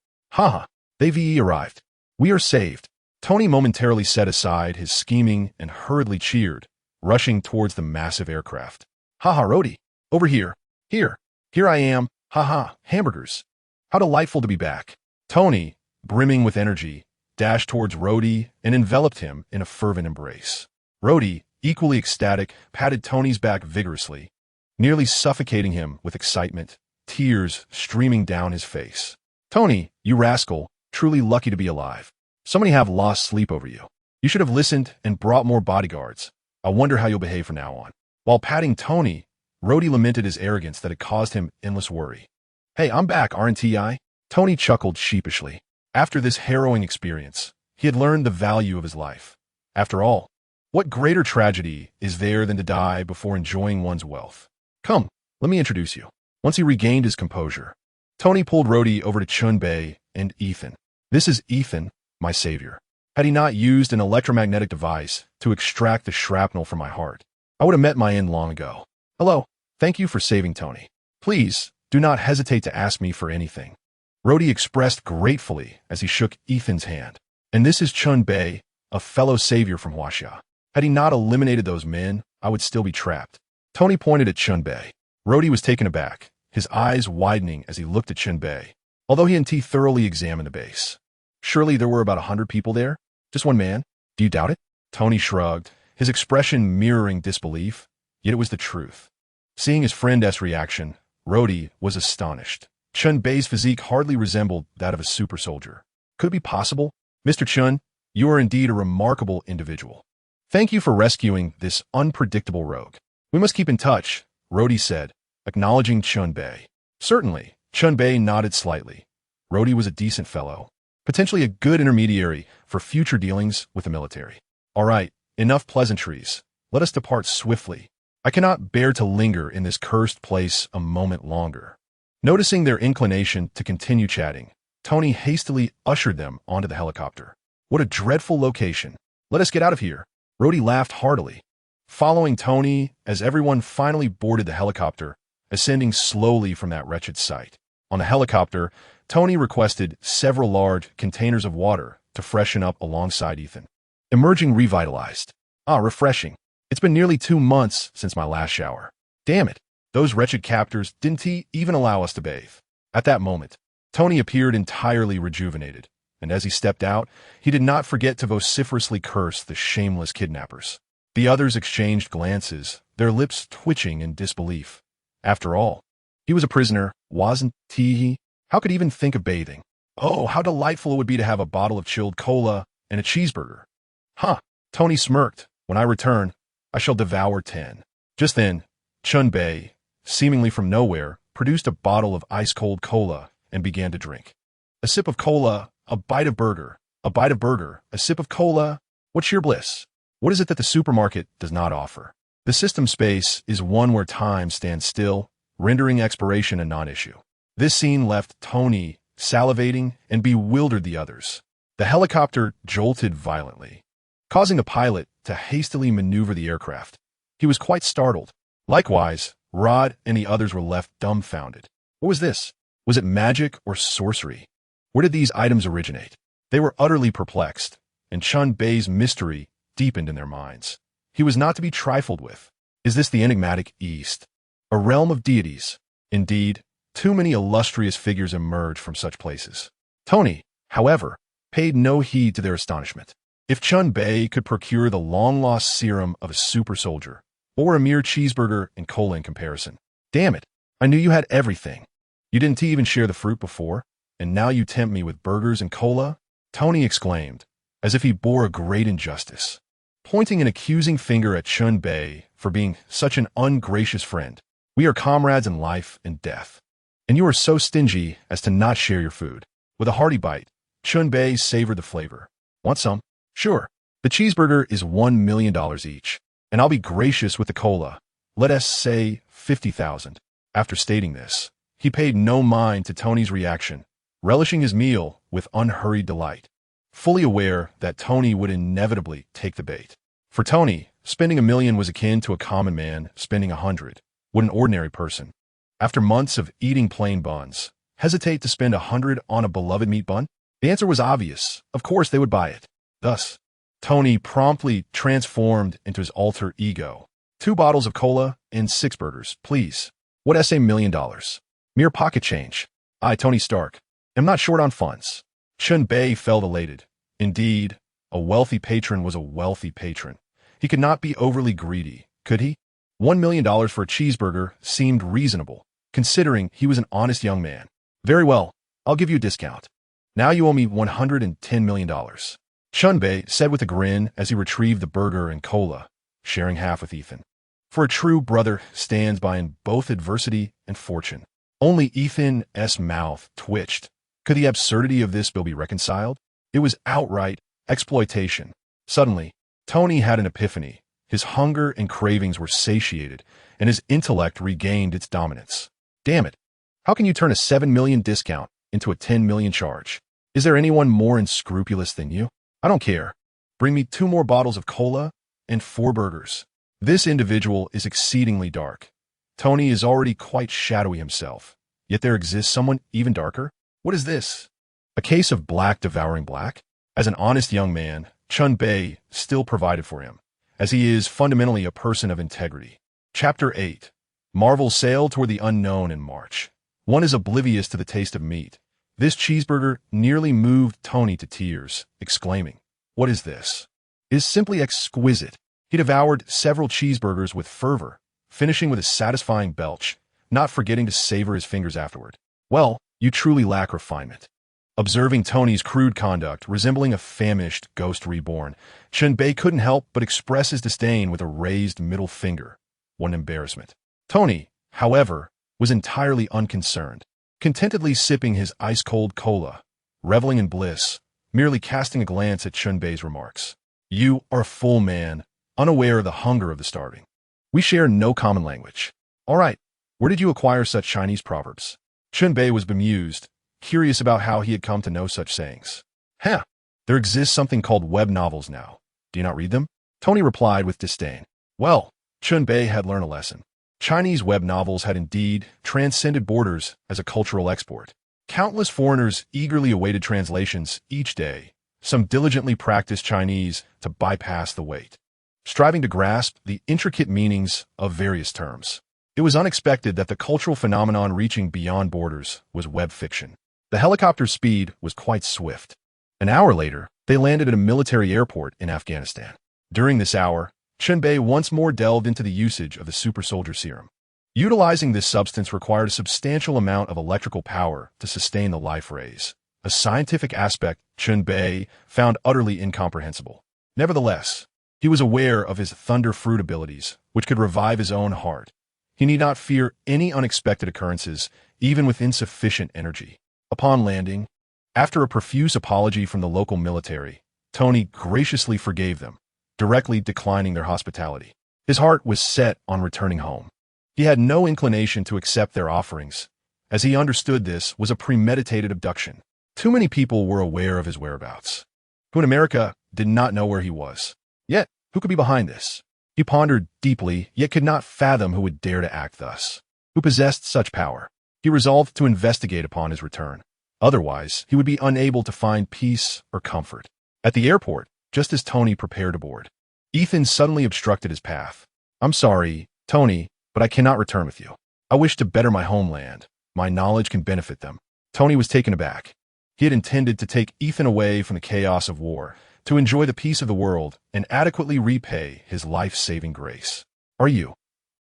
Speaker 1: They've arrived. We are saved. Tony momentarily set aside his scheming and hurriedly cheered, rushing towards the massive aircraft. Rhodey, over here. Here I am. Hamburgers. How delightful to be back. Tony, brimming with energy, dashed towards Rhodey and enveloped him in a fervent embrace. Rhodey, equally ecstatic, patted Tony's back vigorously, nearly suffocating him with excitement, tears streaming down his face. Tony, you rascal, truly lucky to be alive. So many have lost sleep over you. You should have listened and brought more bodyguards. I wonder how you'll behave from now on. While patting Tony, Rhodey lamented his arrogance that had caused him endless worry. Hey, I'm back, aren't I? Tony chuckled sheepishly. After this harrowing experience, he had learned the value of his life. After all, what greater tragedy is there than to die before enjoying one's wealth? Come, let me introduce you. Once he regained his composure, Tony pulled Rhodey over to Chen Bei and Ethan. This is Ethan, my savior. Had he not used an electromagnetic device to extract the shrapnel from my heart, I would have met my end long ago. Hello, thank you for saving Tony. Please, do not hesitate to ask me for anything. Rhodey expressed gratefully as he shook Ethan's hand. And this is Chen Bei, a fellow savior from Huaxia. Had he not eliminated those men, I would still be trapped. Tony pointed at Chen Bei. Rhodey was taken aback, his eyes widening as he looked at Chen Bei. Although he and T thoroughly examined the base. Surely there were about 100 people there? Just one man? Do you doubt it? Tony shrugged, his expression mirroring disbelief, yet it was the truth. Seeing his friend's reaction, Rhodey was astonished. Chen Bei's physique hardly resembled that of a super soldier. Could it be possible? Mr. Chen, you are indeed a remarkable individual. Thank you for rescuing this unpredictable rogue. We must keep in touch, Rhodey said, acknowledging Chen Bei. Certainly, Chen Bei nodded slightly. Rhodey was a decent fellow, potentially a good intermediary for future dealings with the military. All right, enough pleasantries. Let us depart swiftly. I cannot bear to linger in this cursed place a moment longer. Noticing their inclination to continue chatting, Tony hastily ushered them onto the helicopter. What a dreadful location. Let us get out of here. Rhodey laughed heartily, following Tony as everyone finally boarded the helicopter, ascending slowly from that wretched sight. On the helicopter, Tony requested several large containers of water to freshen up alongside Ethan. Emerging revitalized. Ah, refreshing. It's been nearly 2 months since my last shower. Damn it. Those wretched captors didn't even allow us to bathe. At that moment, Tony appeared entirely rejuvenated, and as he stepped out, he did not forget to vociferously curse the shameless kidnappers. The others exchanged glances, their lips twitching in disbelief. After all, he was a prisoner, wasn't he? How could he even think of bathing? Oh, how delightful it would be to have a bottle of chilled cola and a cheeseburger. Huh, Tony smirked. When I return, I shall devour 10. Just then, Chen Bei, seemingly from nowhere, produced a bottle of ice-cold cola and began to drink. A sip of cola, a bite of burger, a sip of cola. What sheer bliss! What is it that the supermarket does not offer? The system space is one where time stands still, rendering expiration a non-issue. This scene left Tony salivating and bewildered the others. The helicopter jolted violently, causing the pilot to hastily maneuver the aircraft. He was quite startled. Likewise, Rod and the others were left dumbfounded. What was this? Was it magic or sorcery? Where did these items originate? They were utterly perplexed, and Chen Bei's mystery deepened in their minds. He was not to be trifled with. Is this the enigmatic East? A realm of deities? Indeed, too many illustrious figures emerge from such places. Tony, however, paid no heed to their astonishment. If Chen Bei could procure the long-lost serum of a super soldier, or a mere cheeseburger and cola in comparison. Damn it, I knew you had everything. You didn't even share the fruit before, and now you tempt me with burgers and cola? Tony exclaimed, as if he bore a great injustice, pointing an accusing finger at Chen Bei for being such an ungracious friend. We are comrades in life and death, and you are so stingy as to not share your food. With a hearty bite, Chen Bei savored the flavor. Want some? Sure. The cheeseburger is $1 million each, and I'll be gracious with the cola. Let us say 50,000. After stating this, he paid no mind to Tony's reaction, relishing his meal with unhurried delight, fully aware that Tony would inevitably take the bait. For Tony, spending $1 million was akin to a common man spending 100. Would an ordinary person, after months of eating plain buns, hesitate to spend 100 on a beloved meat bun? The answer was obvious. Of course they would buy it. Thus, Tony promptly transformed into his alter ego. 2 bottles of cola and 6 burgers, please. What $1 million? Mere pocket change. I, Tony Stark, am not short on funds. Chen Bei felt elated. Indeed, a wealthy patron was a wealthy patron. He could not be overly greedy, could he? $1 million for a cheeseburger seemed reasonable, considering he was an honest young man. Very well, I'll give you a discount. Now you owe me $110 million. Chen Bei said with a grin as he retrieved the burger and cola, sharing half with Ethan. For a true brother stands by in both adversity and fortune. Only Ethan's mouth twitched. Could the absurdity of this bill be reconciled? It was outright exploitation. Suddenly, Tony had an epiphany. His hunger and cravings were satiated, and his intellect regained its dominance. Damn it. How can you turn a $7 million discount into a $10 million charge? Is there anyone more unscrupulous than you? I don't care. Bring me 2 more bottles of cola and 4 burgers. This individual is exceedingly dark. Tony is already quite shadowy himself. Yet there exists someone even darker? What is this? A case of black devouring black? As an honest young man, Chen Bei still provided for him, as he is fundamentally a person of integrity. Chapter 8. Marvel sailed toward the unknown in March. One is oblivious to the taste of meat. This cheeseburger nearly moved Tony to tears, exclaiming, "What is this? It is simply exquisite." He devoured several cheeseburgers with fervor, finishing with a satisfying belch, not forgetting to savor his fingers afterward. Well, you truly lack refinement. Observing Tony's crude conduct, resembling a famished ghost reborn, Chen Bei couldn't help but express his disdain with a raised middle finger. What an embarrassment. Tony, however, was entirely unconcerned, contentedly sipping his ice-cold cola, reveling in bliss, merely casting a glance at Chen Bei's remarks. You are a full man, unaware of the hunger of the starving. We share no common language. All right, where did you acquire such Chinese proverbs? Chen Bei was bemused, curious about how he had come to know such sayings. There exists something called web novels now. Do you not read them? Tony replied with disdain. Well, Chen Bei had learned a lesson. Chinese web novels had indeed transcended borders as a cultural export. Countless foreigners eagerly awaited translations each day, some diligently practiced Chinese to bypass the wait, striving to grasp the intricate meanings of various terms. It was unexpected that the cultural phenomenon reaching beyond borders was web fiction. The helicopter's speed was quite swift. An hour later, they landed at a military airport in Afghanistan. During this hour, Chen Bei once more delved into the usage of the Soldier Serum. Utilizing this substance required a substantial amount of electrical power to sustain the life rays, a scientific aspect Chen Bei found utterly incomprehensible. Nevertheless, he was aware of his thunder fruit abilities, which could revive his own heart. He need not fear any unexpected occurrences, even with insufficient energy. Upon landing, after a profuse apology from the local military, Tony graciously forgave them, directly declining their hospitality. His heart was set on returning home. He had no inclination to accept their offerings, as he understood this was a premeditated abduction. Too many people were aware of his whereabouts, who in America did not know where he was. Yet, who could be behind this? He pondered deeply, yet could not fathom who would dare to act thus, who possessed such power. He resolved to investigate upon his return. Otherwise, he would be unable to find peace or comfort. At the airport, just as Tony prepared to board, Ethan suddenly obstructed his path. I'm sorry, Tony, but I cannot return with you. I wish to better my homeland. My knowledge can benefit them. Tony was taken aback. He had intended to take Ethan away from the chaos of war, to enjoy the peace of the world and adequately repay his life-saving grace. Are you?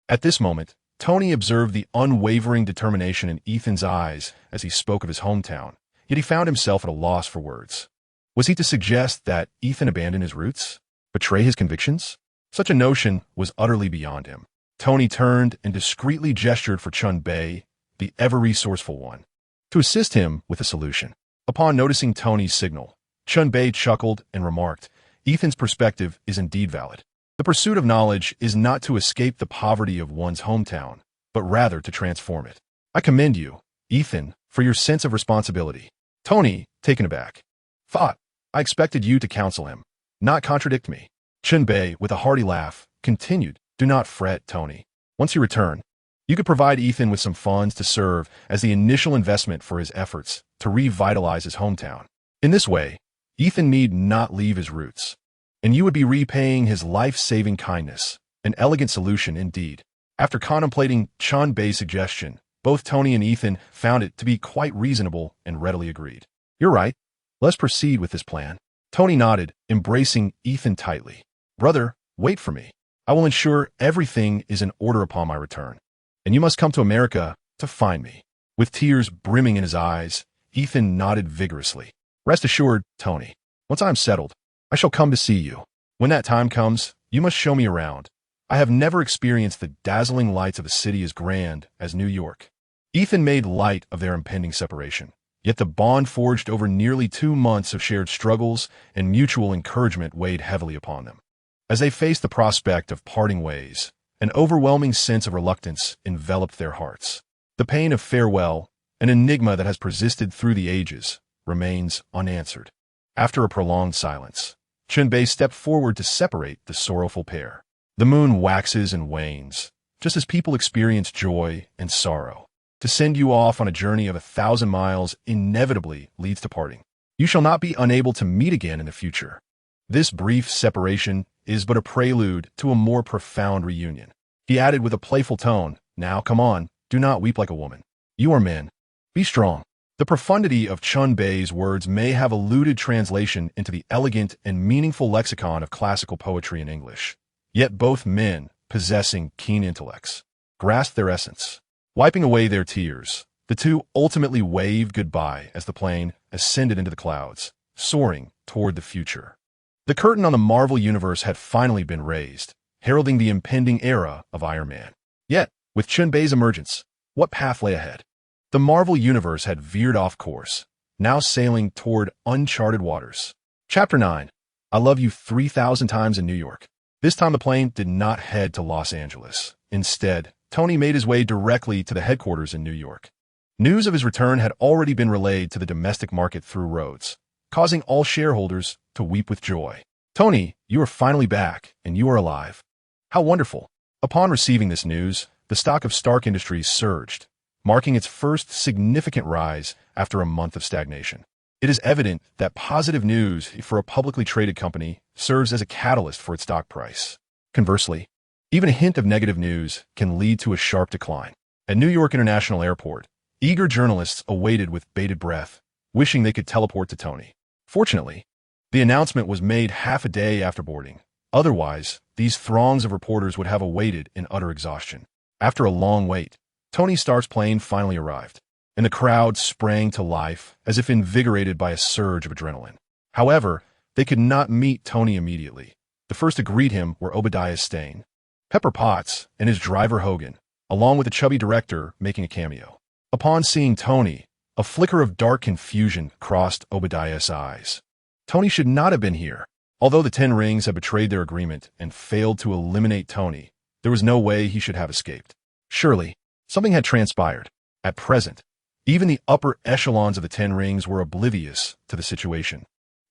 Speaker 1: At this moment, Tony observed the unwavering determination in Ethan's eyes as he spoke of his hometown, yet he found himself at a loss for words. Was he to suggest that Ethan abandon his roots? Betray his convictions? Such a notion was utterly beyond him. Tony turned and discreetly gestured for Chen Bei, the ever-resourceful one, to assist him with a solution. Upon noticing Tony's signal, Chen Bei chuckled and remarked, Ethan's perspective is indeed valid. The pursuit of knowledge is not to escape the poverty of one's hometown, but rather to transform it. I commend you, Ethan, for your sense of responsibility. Tony, taken aback, thought, I expected you to counsel him, not contradict me. Chen Bei, with a hearty laugh, continued, do not fret, Tony. Once you return, you could provide Ethan with some funds to serve as the initial investment for his efforts to revitalize his hometown. In this way, Ethan need not leave his roots, and you would be repaying his life-saving kindness, an elegant solution indeed. After contemplating Chen Bei's suggestion, both Tony and Ethan found it to be quite reasonable and readily agreed. You're right. Let's proceed with this plan. Tony nodded, embracing Ethan tightly. Brother, wait for me. I will ensure everything is in order upon my return, and you must come to America to find me. With tears brimming in his eyes, Ethan nodded vigorously. Rest assured, Tony. Once I am settled, I shall come to see you. When that time comes, you must show me around. I have never experienced the dazzling lights of a city as grand as New York. Ethan made light of their impending separation, yet the bond forged over nearly 2 months of shared struggles and mutual encouragement weighed heavily upon them. As they faced the prospect of parting ways, an overwhelming sense of reluctance enveloped their hearts. The pain of farewell, an enigma that has persisted through the ages, remains unanswered. After a prolonged silence, Chen Bei stepped forward to separate the sorrowful pair. The moon waxes and wanes, just as people experience joy and sorrow. To send you off on a journey of 1,000 miles inevitably leads to parting. You shall not be unable to meet again in the future. This brief separation is but a prelude to a more profound reunion. He added with a playful tone, Now, come on, do not weep like a woman. You are men. Be strong. The profundity of Chen Bei's words may have eluded translation into the elegant and meaningful lexicon of classical poetry in English. Yet both men, possessing keen intellects, grasped their essence. Wiping away their tears, the two ultimately waved goodbye as the plane ascended into the clouds, soaring toward the future. The curtain on the Marvel Universe had finally been raised, heralding the impending era of Iron Man. Yet, with Chen Bei's emergence, what path lay ahead? The Marvel Universe had veered off course, now sailing toward uncharted waters. Chapter 9. I Love You 3,000 Times in New York. This time the plane did not head to Los Angeles. Instead, Tony made his way directly to the headquarters in New York. News of his return had already been relayed to the domestic market through Rhodes, causing all shareholders to weep with joy. Tony, you are finally back, and you are alive. How wonderful. Upon receiving this news, the stock of Stark Industries surged, marking its first significant rise after a month of stagnation. It is evident that positive news for a publicly traded company serves as a catalyst for its stock price. Conversely, even a hint of negative news can lead to a sharp decline. At New York International Airport, eager journalists awaited with bated breath, wishing they could teleport to Tony. Fortunately, the announcement was made half a day after boarding. Otherwise, these throngs of reporters would have awaited in utter exhaustion. After a long wait, Tony Stark's plane finally arrived, and the crowd sprang to life as if invigorated by a surge of adrenaline. However, they could not meet Tony immediately. The first to greet him were Obadiah Stane, Pepper Potts, and his driver Hogan, along with the chubby director making a cameo. Upon seeing Tony, a flicker of dark confusion crossed Obadiah's eyes. Tony should not have been here. Although the 10 Rings had betrayed their agreement and failed to eliminate Tony, there was no way he should have escaped. Surely, something had transpired. At present, even the upper echelons of the 10 Rings were oblivious to the situation,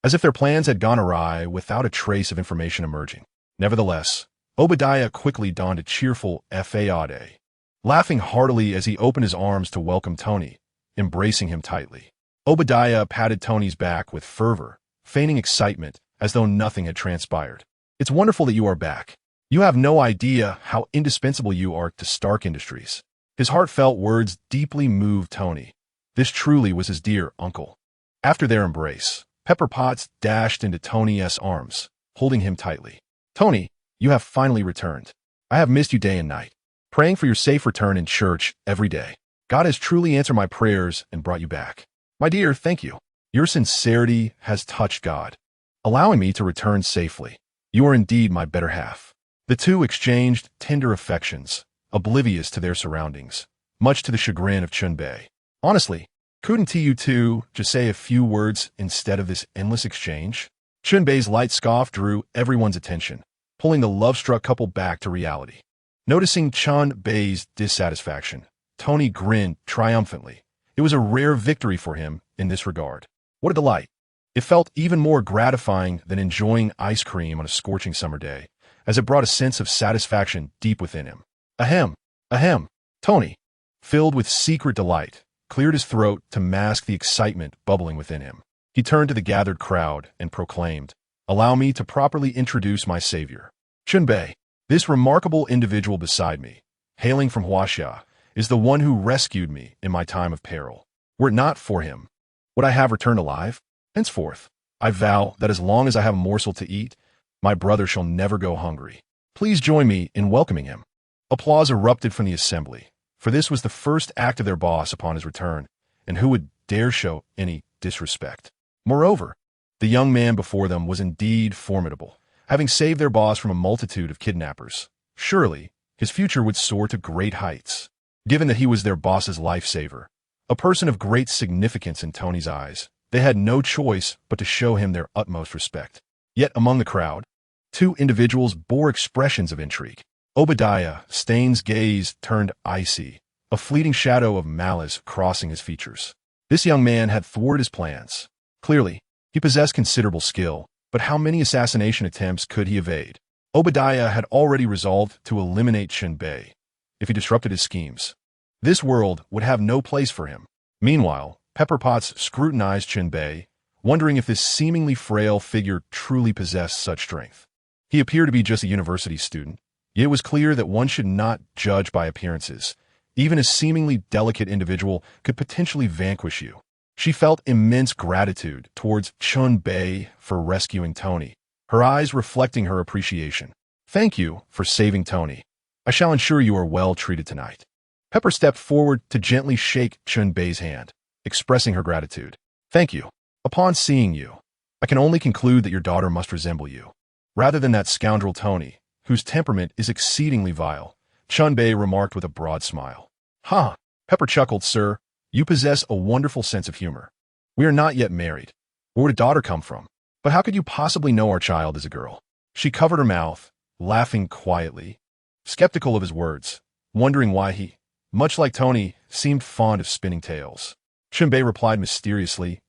Speaker 1: as if their plans had gone awry without a trace of information emerging. Nevertheless, Obadiah quickly donned a cheerful fade, laughing heartily as he opened his arms to welcome Tony, embracing him tightly. Obadiah patted Tony's back with fervor, feigning excitement as though nothing had transpired. It's wonderful that you are back. You have no idea how indispensable you are to Stark Industries. His heartfelt words deeply moved Tony. This truly was his dear uncle. After their embrace, Pepper Potts dashed into Tony's arms, holding him tightly. Tony, you have finally returned. I have missed you day and night, praying for your safe return in church every day. God has truly answered my prayers and brought you back. My dear, thank you. Your sincerity has touched God, allowing me to return safely. You are indeed my better half. The two exchanged tender affections, oblivious to their surroundings, much to the chagrin of Chen Bei. Honestly, couldn't you two just say a few words instead of this endless exchange? Chen Bei's light scoff drew everyone's attention, pulling the love-struck couple back to reality. Noticing Chen Bei's dissatisfaction, Tony grinned triumphantly. It was a rare victory for him in this regard. What a delight. It felt even more gratifying than enjoying ice cream on a scorching summer day, as it brought a sense of satisfaction deep within him. Ahem, ahem. Tony, filled with secret delight, cleared his throat to mask the excitement bubbling within him. He turned to the gathered crowd and proclaimed, Allow me to properly introduce my savior. Chen Bei, this remarkable individual beside me, hailing from Huaxia, is the one who rescued me in my time of peril. Were it not for him, would I have returned alive? Henceforth, I vow that as long as I have a morsel to eat, my brother shall never go hungry. Please join me in welcoming him. Applause erupted from the assembly, for this was the first act of their boss upon his return, and who would dare show any disrespect. Moreover, the young man before them was indeed formidable, having saved their boss from a multitude of kidnappers. Surely, his future would soar to great heights. Given that he was their boss's lifesaver, a person of great significance in Tony's eyes, they had no choice but to show him their utmost respect. Yet among the crowd, two individuals bore expressions of intrigue. Obadiah, Stain's gaze turned icy, a fleeting shadow of malice crossing his features. This young man had thwarted his plans. Clearly, he possessed considerable skill, but how many assassination attempts could he evade? Obadiah had already resolved to eliminate Chen Bei if he disrupted his schemes. This world would have no place for him. Meanwhile, Pepper Potts scrutinized Chen Bei, wondering if this seemingly frail figure truly possessed such strength. He appeared to be just a university student, yet it was clear that one should not judge by appearances. Even a seemingly delicate individual could potentially vanquish you. She felt immense gratitude towards Chen Bei for rescuing Tony, her eyes reflecting her appreciation. "Thank you for saving Tony. I shall ensure you are well treated tonight." Pepper stepped forward to gently shake Chen Bei's hand, expressing her gratitude. "Thank you. Upon seeing you, I can only conclude that your daughter must resemble you, rather than that scoundrel Tony, whose temperament is exceedingly vile," Chen Bei remarked with a broad smile. "Ha!" Pepper chuckled. "Sir, you possess a wonderful sense of humor. We are not yet married. Where would a daughter come from? But how could you possibly know our child is a girl?" She covered her mouth, laughing quietly, skeptical of his words, wondering why he, much like Tony, seemed fond of spinning tales. Chen Bei replied mysteriously,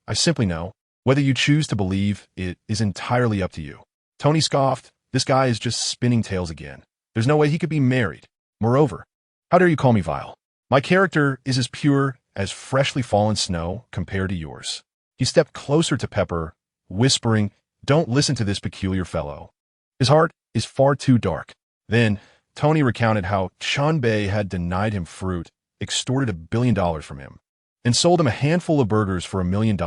Speaker 1: I simply know. Whether you choose to believe it is entirely up to you." Tony scoffed. "This guy is just spinning tales again. There's no way he could be married. Moreover, how dare you call me vile? My character is as pure as freshly fallen snow compared to yours." He stepped closer to Pepper, whispering, "Don't listen to this peculiar fellow. His heart is far too dark." Then, Tony recounted how Chen Bei had denied him fruit, extorted $1 billion from him, and sold him a handful of burgers for $1 million,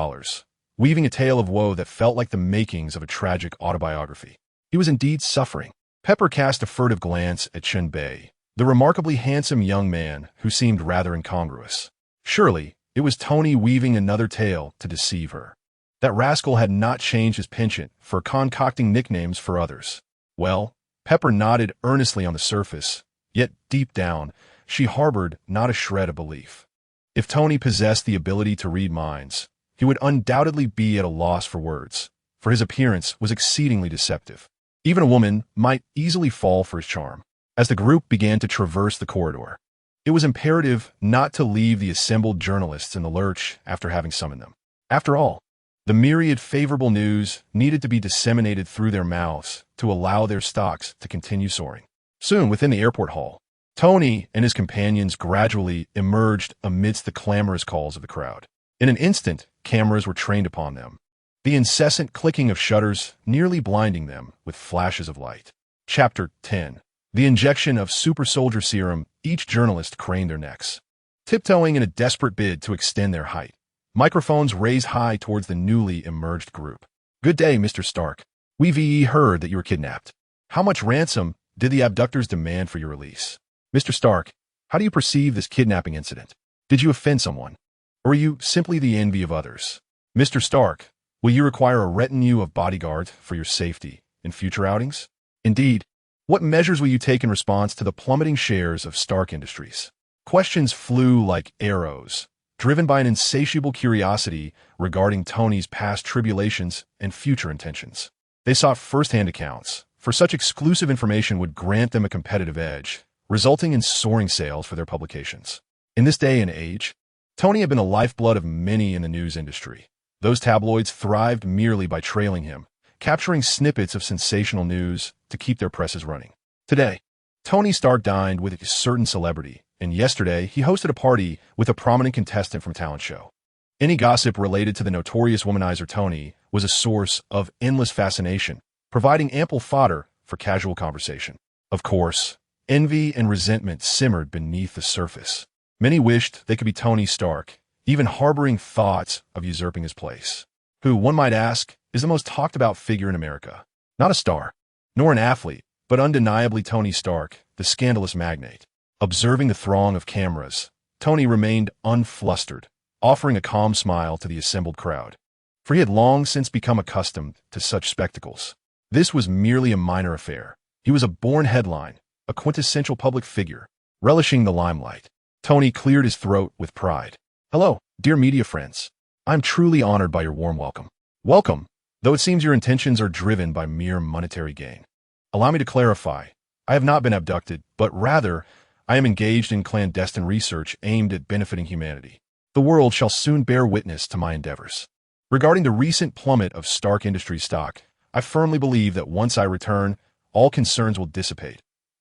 Speaker 1: weaving a tale of woe that felt like the makings of a tragic autobiography. He was indeed suffering. Pepper cast a furtive glance at Chen Bei, the remarkably handsome young man who seemed rather incongruous. Surely, it was Tony weaving another tale to deceive her. That rascal had not changed his penchant for concocting nicknames for others. Well, Pepper nodded earnestly on the surface, yet deep down, she harbored not a shred of belief. If Tony possessed the ability to read minds, he would undoubtedly be at a loss for words, for his appearance was exceedingly deceptive. Even a woman might easily fall for his charm. As the group began to traverse the corridor, it was imperative not to leave the assembled journalists in the lurch after having summoned them. After all, the myriad favorable news needed to be disseminated through their mouths to allow their stocks to continue soaring. Soon, within the airport hall, Tony and his companions gradually emerged amidst the clamorous calls of the crowd. In an instant, cameras were trained upon them, the incessant clicking of shutters nearly blinding them with flashes of light. Chapter 10. The injection of Super Soldier Serum. Each journalist craned their necks, tiptoeing in a desperate bid to extend their height. Microphones raised high towards the newly emerged group. "Good day, Mr. Stark. We've heard that you were kidnapped. How much ransom did the abductors demand for your release? Mr. Stark, how do you perceive this kidnapping incident? Did you offend someone? Or are you simply the envy of others? Mr. Stark, will you require a retinue of bodyguards for your safety in future outings? Indeed, what measures will you take in response to the plummeting shares of Stark Industries?" Questions flew like arrows, driven by an insatiable curiosity regarding Tony's past tribulations and future intentions. They sought first-hand accounts, for such exclusive information would grant them a competitive edge, resulting in soaring sales for their publications. In this day and age, Tony had been the lifeblood of many in the news industry. Those tabloids thrived merely by trailing him, capturing snippets of sensational news to keep their presses running. Today, Tony Stark dined with a certain celebrity, and yesterday he hosted a party with a prominent contestant from a talent show. Any gossip related to the notorious womanizer Tony was a source of endless fascination, providing ample fodder for casual conversation. Of course, envy and resentment simmered beneath the surface. Many wished they could be Tony Stark, even harboring thoughts of usurping his place. Who, one might ask, is the most talked-about figure in America? Not a star, nor an athlete, but undeniably Tony Stark, the scandalous magnate. Observing the throng of cameras, Tony remained unflustered, offering a calm smile to the assembled crowd. For he had long since become accustomed to such spectacles. This was merely a minor affair. He was a born headline, a quintessential public figure, relishing the limelight. Tony cleared his throat with pride. "Hello, dear media friends. I'm truly honored by your warm welcome. Welcome, though it seems your intentions are driven by mere monetary gain. Allow me to clarify. I have not been abducted, but rather, I am engaged in clandestine research aimed at benefiting humanity. The world shall soon bear witness to my endeavors. Regarding the recent plummet of Stark Industries stock, I firmly believe that once I return, all concerns will dissipate.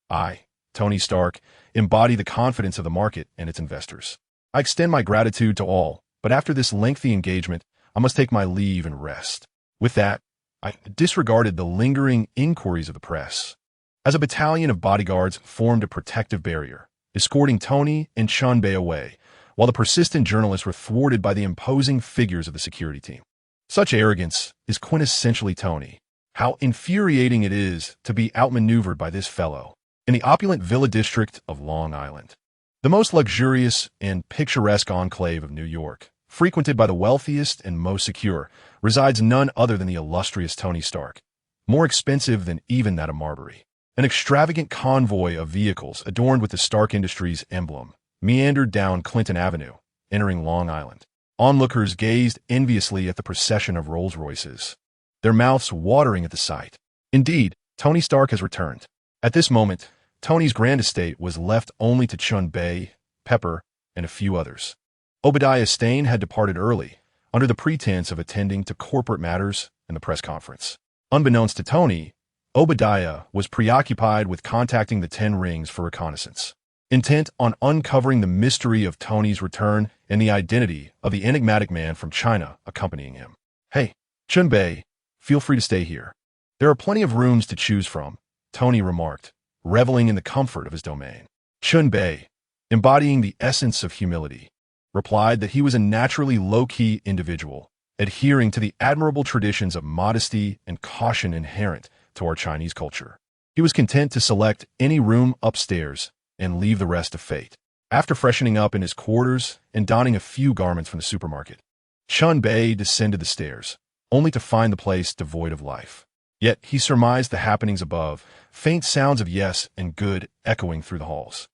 Speaker 1: I, Tony Stark, embody the confidence of the market and its investors. I extend my gratitude to all, but after this lengthy engagement, I must take my leave and rest." With that, I disregarded the lingering inquiries of the press. As a battalion of bodyguards formed a protective barrier, escorting Tony and Chen Bei away, while the persistent journalists were thwarted by the imposing figures of the security team. Such arrogance is quintessentially Tony. How infuriating it is to be outmaneuvered by this fellow in the opulent Villa District of Long Island, the most luxurious and picturesque enclave of New York. Frequented by the wealthiest and most secure, resides none other than the illustrious Tony Stark, more expensive than even that of Marbury. An extravagant convoy of vehicles adorned with the Stark Industries emblem meandered down Clinton Avenue, entering Long Island. Onlookers gazed enviously at the procession of Rolls-Royces, their mouths watering at the sight. Indeed, Tony Stark has returned. At this moment, Tony's grand estate was left only to Chen Bei, Pepper, and a few others. Obadiah Stane had departed early, under the pretense of attending to corporate matters and the press conference. Unbeknownst to Tony, Obadiah was preoccupied with contacting the Ten Rings for reconnaissance, intent on uncovering the mystery of Tony's return and the identity of the enigmatic man from China accompanying him. "Hey, Chen Bei, feel free to stay here. There are plenty of rooms to choose from," Tony remarked, reveling in the comfort of his domain. Chen Bei, embodying the essence of humility, replied that he was a naturally low-key individual, adhering to the admirable traditions of modesty and caution inherent to our Chinese culture. He was content to select any room upstairs and leave the rest to fate. After freshening up in his quarters and donning a few garments from the supermarket, Chen Bei descended the stairs, only to find the place devoid of life. Yet he surmised the happenings above, faint sounds of yes and good echoing through the halls.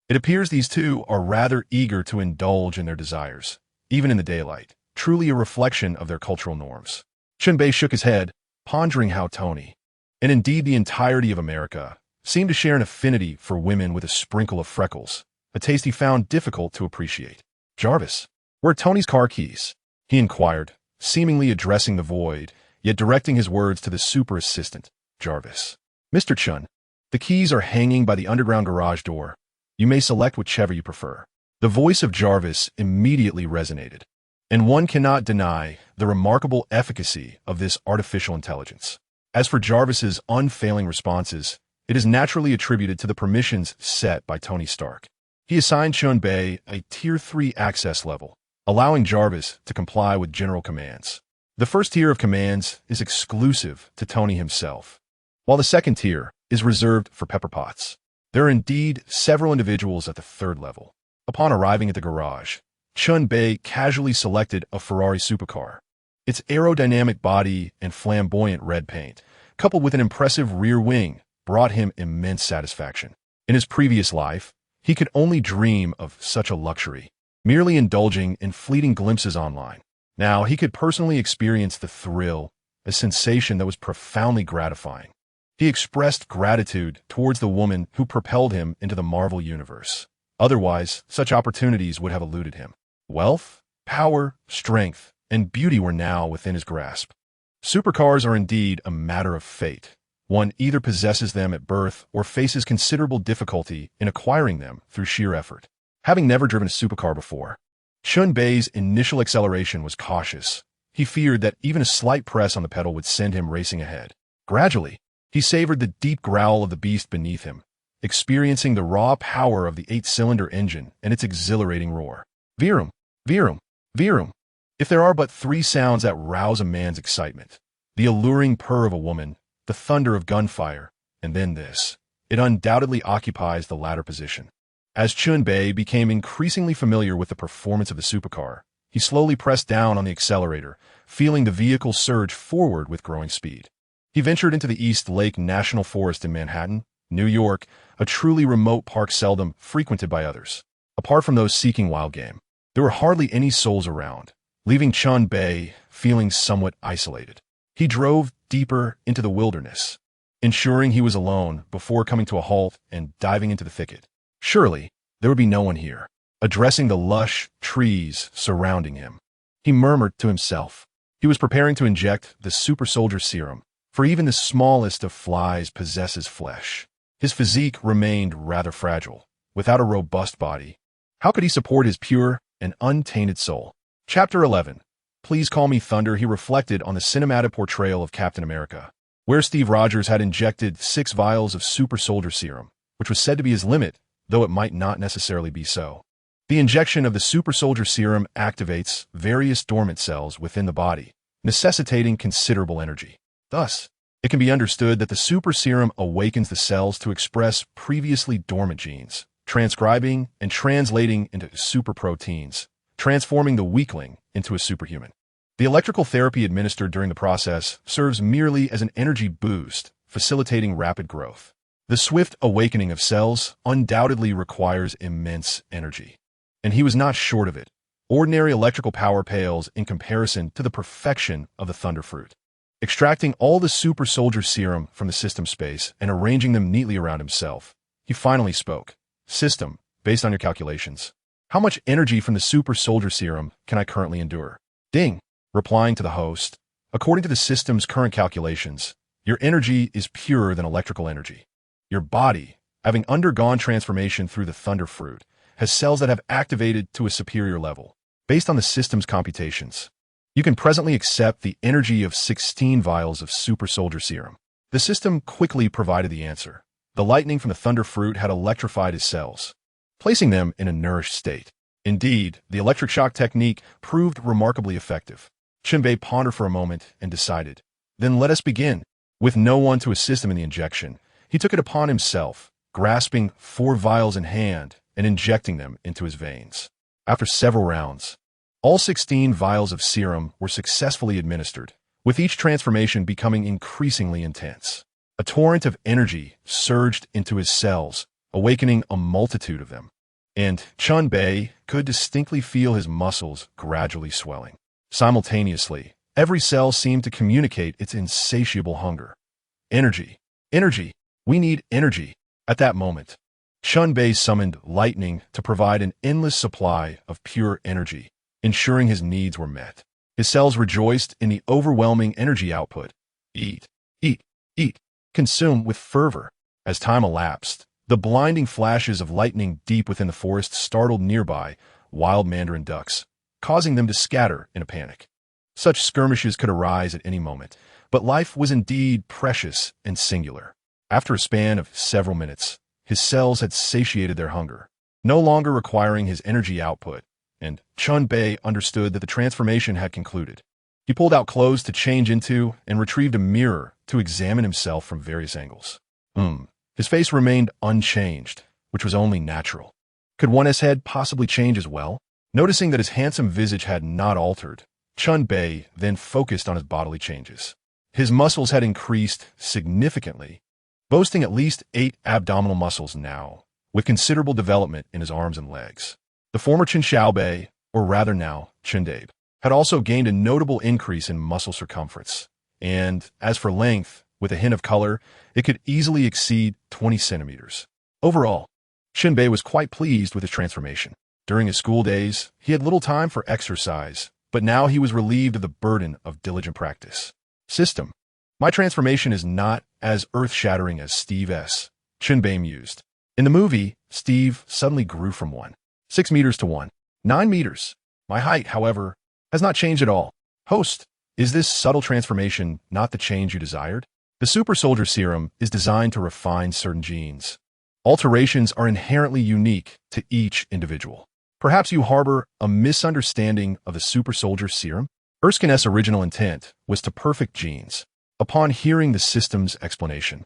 Speaker 1: It appears these two are rather eager to indulge in their desires, even in the daylight, truly a reflection of their cultural norms. Chen Bei shook his head, pondering how Tony, and indeed the entirety of America, seemed to share an affinity for women with a sprinkle of freckles, a taste he found difficult to appreciate. "Jarvis, where are Tony's car keys?" he inquired, seemingly addressing the void, yet directing his words to the super assistant, Jarvis. "Mr. Chen, the keys are hanging by the underground garage door. You may select whichever you prefer." The voice of Jarvis immediately resonated, and one cannot deny the remarkable efficacy of this artificial intelligence. As for Jarvis's unfailing responses, it is naturally attributed to the permissions set by Tony Stark. He assigned Chen Bei a Tier 3 access level, allowing Jarvis to comply with general commands. The first tier of commands is exclusive to Tony himself, while the second tier is reserved for Pepper Potts. There are indeed several individuals at the third level. Upon arriving at the garage, Chen Bei casually selected a Ferrari supercar. Its aerodynamic body and flamboyant red paint, coupled with an impressive rear wing, brought him immense satisfaction. In his previous life, he could only dream of such a luxury, merely indulging in fleeting glimpses online. Now he could personally experience the thrill, a sensation that was profoundly gratifying. He expressed gratitude towards the woman who propelled him into the Marvel Universe. Otherwise, such opportunities would have eluded him. Wealth, power, strength, and beauty were now within his grasp. Supercars are indeed a matter of fate. One either possesses them at birth or faces considerable difficulty in acquiring them through sheer effort. Having never driven a supercar before, Chen Bei's initial acceleration was cautious. He feared that even a slight press on the pedal would send him racing ahead. Gradually, he savored the deep growl of the beast beneath him, experiencing the raw power of the 8-cylinder engine and its exhilarating roar. Virum, virum, virum. If there are but 3 sounds that rouse a man's excitement, the alluring purr of a woman, the thunder of gunfire, and then this, it undoubtedly occupies the latter position. As Chen Bei became increasingly familiar with the performance of the supercar, he slowly pressed down on the accelerator, feeling the vehicle surge forward with growing speed. He ventured into the East Lake National Forest in Manhattan, New York, a truly remote park seldom frequented by others. Apart from those seeking wild game, there were hardly any souls around, leaving Chen Bei feeling somewhat isolated. He drove deeper into the wilderness, ensuring he was alone before coming to a halt and diving into the thicket. Surely, there would be no one here. Addressing the lush trees surrounding him, he murmured to himself. He was preparing to inject the Super Soldier Serum, for even the smallest of flies possesses flesh. His physique remained rather fragile, without a robust body. How could he support his pure and untainted soul? Chapter 11. Please Call Me Thunder. He reflected on the cinematic portrayal of Captain America, where Steve Rogers had injected 6 vials of Super Soldier Serum, which was said to be his limit, though it might not necessarily be so. The injection of the Super Soldier Serum activates various dormant cells within the body, necessitating considerable energy. Thus, it can be understood that the Super Serum awakens the cells to express previously dormant genes, transcribing and translating into super proteins, transforming the weakling into a superhuman. The electrical therapy administered during the process serves merely as an energy boost, facilitating rapid growth. The swift awakening of cells undoubtedly requires immense energy, and he was not short of it. Ordinary electrical power pales in comparison to the perfection of the Thunder Fruit. Extracting all the Super Soldier Serum from the system space and arranging them neatly around himself, he finally spoke. System, based on your calculations, how much energy from the Super Soldier Serum can I currently endure? Ding. Replying to the host, according to the system's current calculations, your energy is purer than electrical energy. Your body, having undergone transformation through the Thunder Fruit, has cells that have activated to a superior level. Based on the system's computations, you can presently accept the energy of 16 vials of Super Soldier Serum. The system quickly provided the answer. The lightning from the Thunder Fruit had electrified his cells, placing them in a nourished state. Indeed, the electric shock technique proved remarkably effective. Chen Bei pondered for a moment and decided, then let us begin. With no one to assist him in the injection, he took it upon himself, grasping 4 vials in hand and injecting them into his veins. After several rounds, all 16 vials of serum were successfully administered, with each transformation becoming increasingly intense. A torrent of energy surged into his cells, awakening a multitude of them, and Chen Bei could distinctly feel his muscles gradually swelling. Simultaneously, every cell seemed to communicate its insatiable hunger. Energy. Energy. We need energy. At that moment, Chen Bei summoned lightning to provide an endless supply of pure energy, ensuring his needs were met. His cells rejoiced in the overwhelming energy output. Eat, eat, eat, consume with fervor. As time elapsed, the blinding flashes of lightning deep within the forest startled nearby wild mandarin ducks, causing them to scatter in a panic. Such skirmishes could arise at any moment, but life was indeed precious and singular. After a span of several minutes, his cells had satiated their hunger, no longer requiring his energy output, and Chen Bei understood that the transformation had concluded. He pulled out clothes to change into and retrieved a mirror to examine himself from various angles. His face remained unchanged, which was only natural. Could one's head possibly change as well? Noticing that his handsome visage had not altered, Chen Bei then focused on his bodily changes. His muscles had increased significantly, boasting at least 8 abdominal muscles now, with considerable development in his arms and legs. The former Chen Bei, or rather now Chen Bei, had also gained a notable increase in muscle circumference, and as for length, with a hint of color, it could easily exceed 20 centimeters. Overall, Chen Bei was quite pleased with his transformation. During his school days, he had little time for exercise, but now he was relieved of the burden of diligent practice. System. My transformation is not as earth-shattering as Steve's, Chen Bei mused. In the movie, Steve suddenly grew from 6 meters to 9 meters. My height, however, has not changed at all. Host, is this subtle transformation not the change you desired? The Super Soldier Serum is designed to refine certain genes. Alterations are inherently unique to each individual. Perhaps you harbor a misunderstanding of the Super Soldier Serum? Erskine's original intent was to perfect genes. Upon hearing the system's explanation,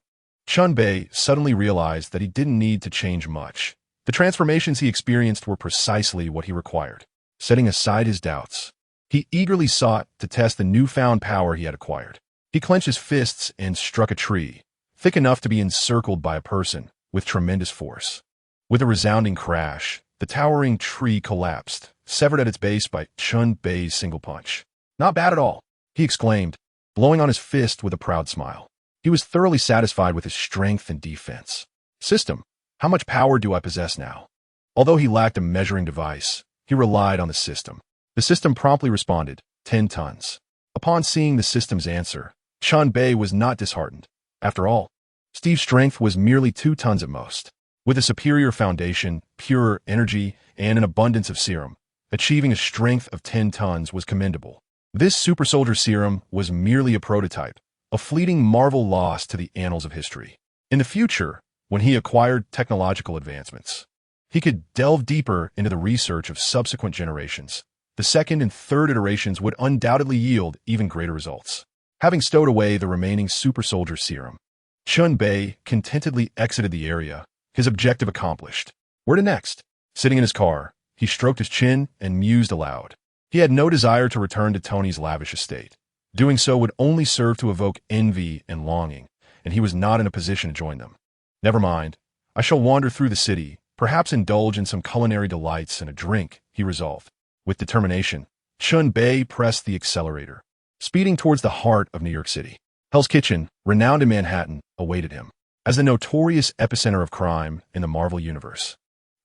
Speaker 1: Chen Bei suddenly realized that he didn't need to change much. The transformations he experienced were precisely what he required. Setting aside his doubts, he eagerly sought to test the newfound power he had acquired. He clenched his fists and struck a tree, thick enough to be encircled by a person, with tremendous force. With a resounding crash, the towering tree collapsed, severed at its base by Chen Bei's single punch. "Not bad at all," he exclaimed, blowing on his fist with a proud smile. He was thoroughly satisfied with his strength and defense. System, how much power do I possess now? Although he lacked a measuring device, he relied on the system. The system promptly responded, 10 tons. Upon seeing the system's answer, Chen Bei was not disheartened. After all, Steve's strength was merely 2 tons at most. With a superior foundation, pure energy, and an abundance of serum, achieving a strength of 10 tons was commendable. This Super Soldier Serum was merely a prototype, a fleeting marvel lost to the annals of history. In the future, when he acquired technological advancements, he could delve deeper into the research of subsequent generations. The second and third iterations would undoubtedly yield even greater results. Having stowed away the remaining Super Soldier Serum, Chen Bei contentedly exited the area, his objective accomplished. Where to next? Sitting in his car, he stroked his chin and mused aloud. He had no desire to return to Tony's lavish estate. Doing so would only serve to evoke envy and longing, and he was not in a position to join them. Never mind. I shall wander through the city, perhaps indulge in some culinary delights and a drink, he resolved. With determination, Chen Bei pressed the accelerator, speeding towards the heart of New York City. Hell's Kitchen, renowned in Manhattan, awaited him. As the notorious epicenter of crime in the Marvel Universe,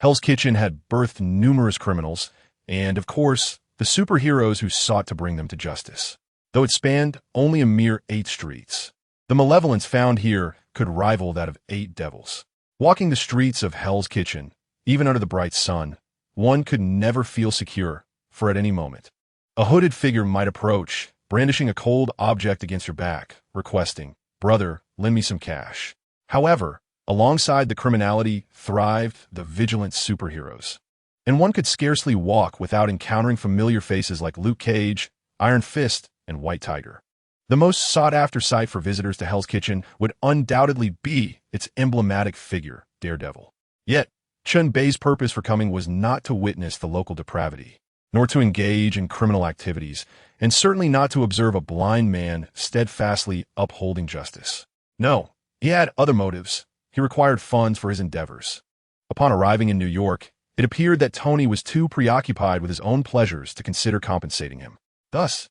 Speaker 1: Hell's Kitchen had birthed numerous criminals and, of course, the superheroes who sought to bring them to justice. Though it spanned only a mere 8 streets, the malevolence found here could rival that of 8 devils. Walking the streets of Hell's Kitchen, even under the bright sun, one could never feel secure, for at any moment, a hooded figure might approach, brandishing a cold object against your back, requesting, "Brother, lend me some cash." However, alongside the criminality thrived the vigilant superheroes, and one could scarcely walk without encountering familiar faces like Luke Cage, Iron Fist, and White Tiger. The most sought-after sight for visitors to Hell's Kitchen would undoubtedly be its emblematic figure, Daredevil. Yet, Chen Bei's purpose for coming was not to witness the local depravity, nor to engage in criminal activities, and certainly not to observe a blind man steadfastly upholding justice. No, he had other motives. He required funds for his endeavors. Upon arriving in New York, it appeared that Tony was too preoccupied with his own pleasures to consider compensating him. Thus,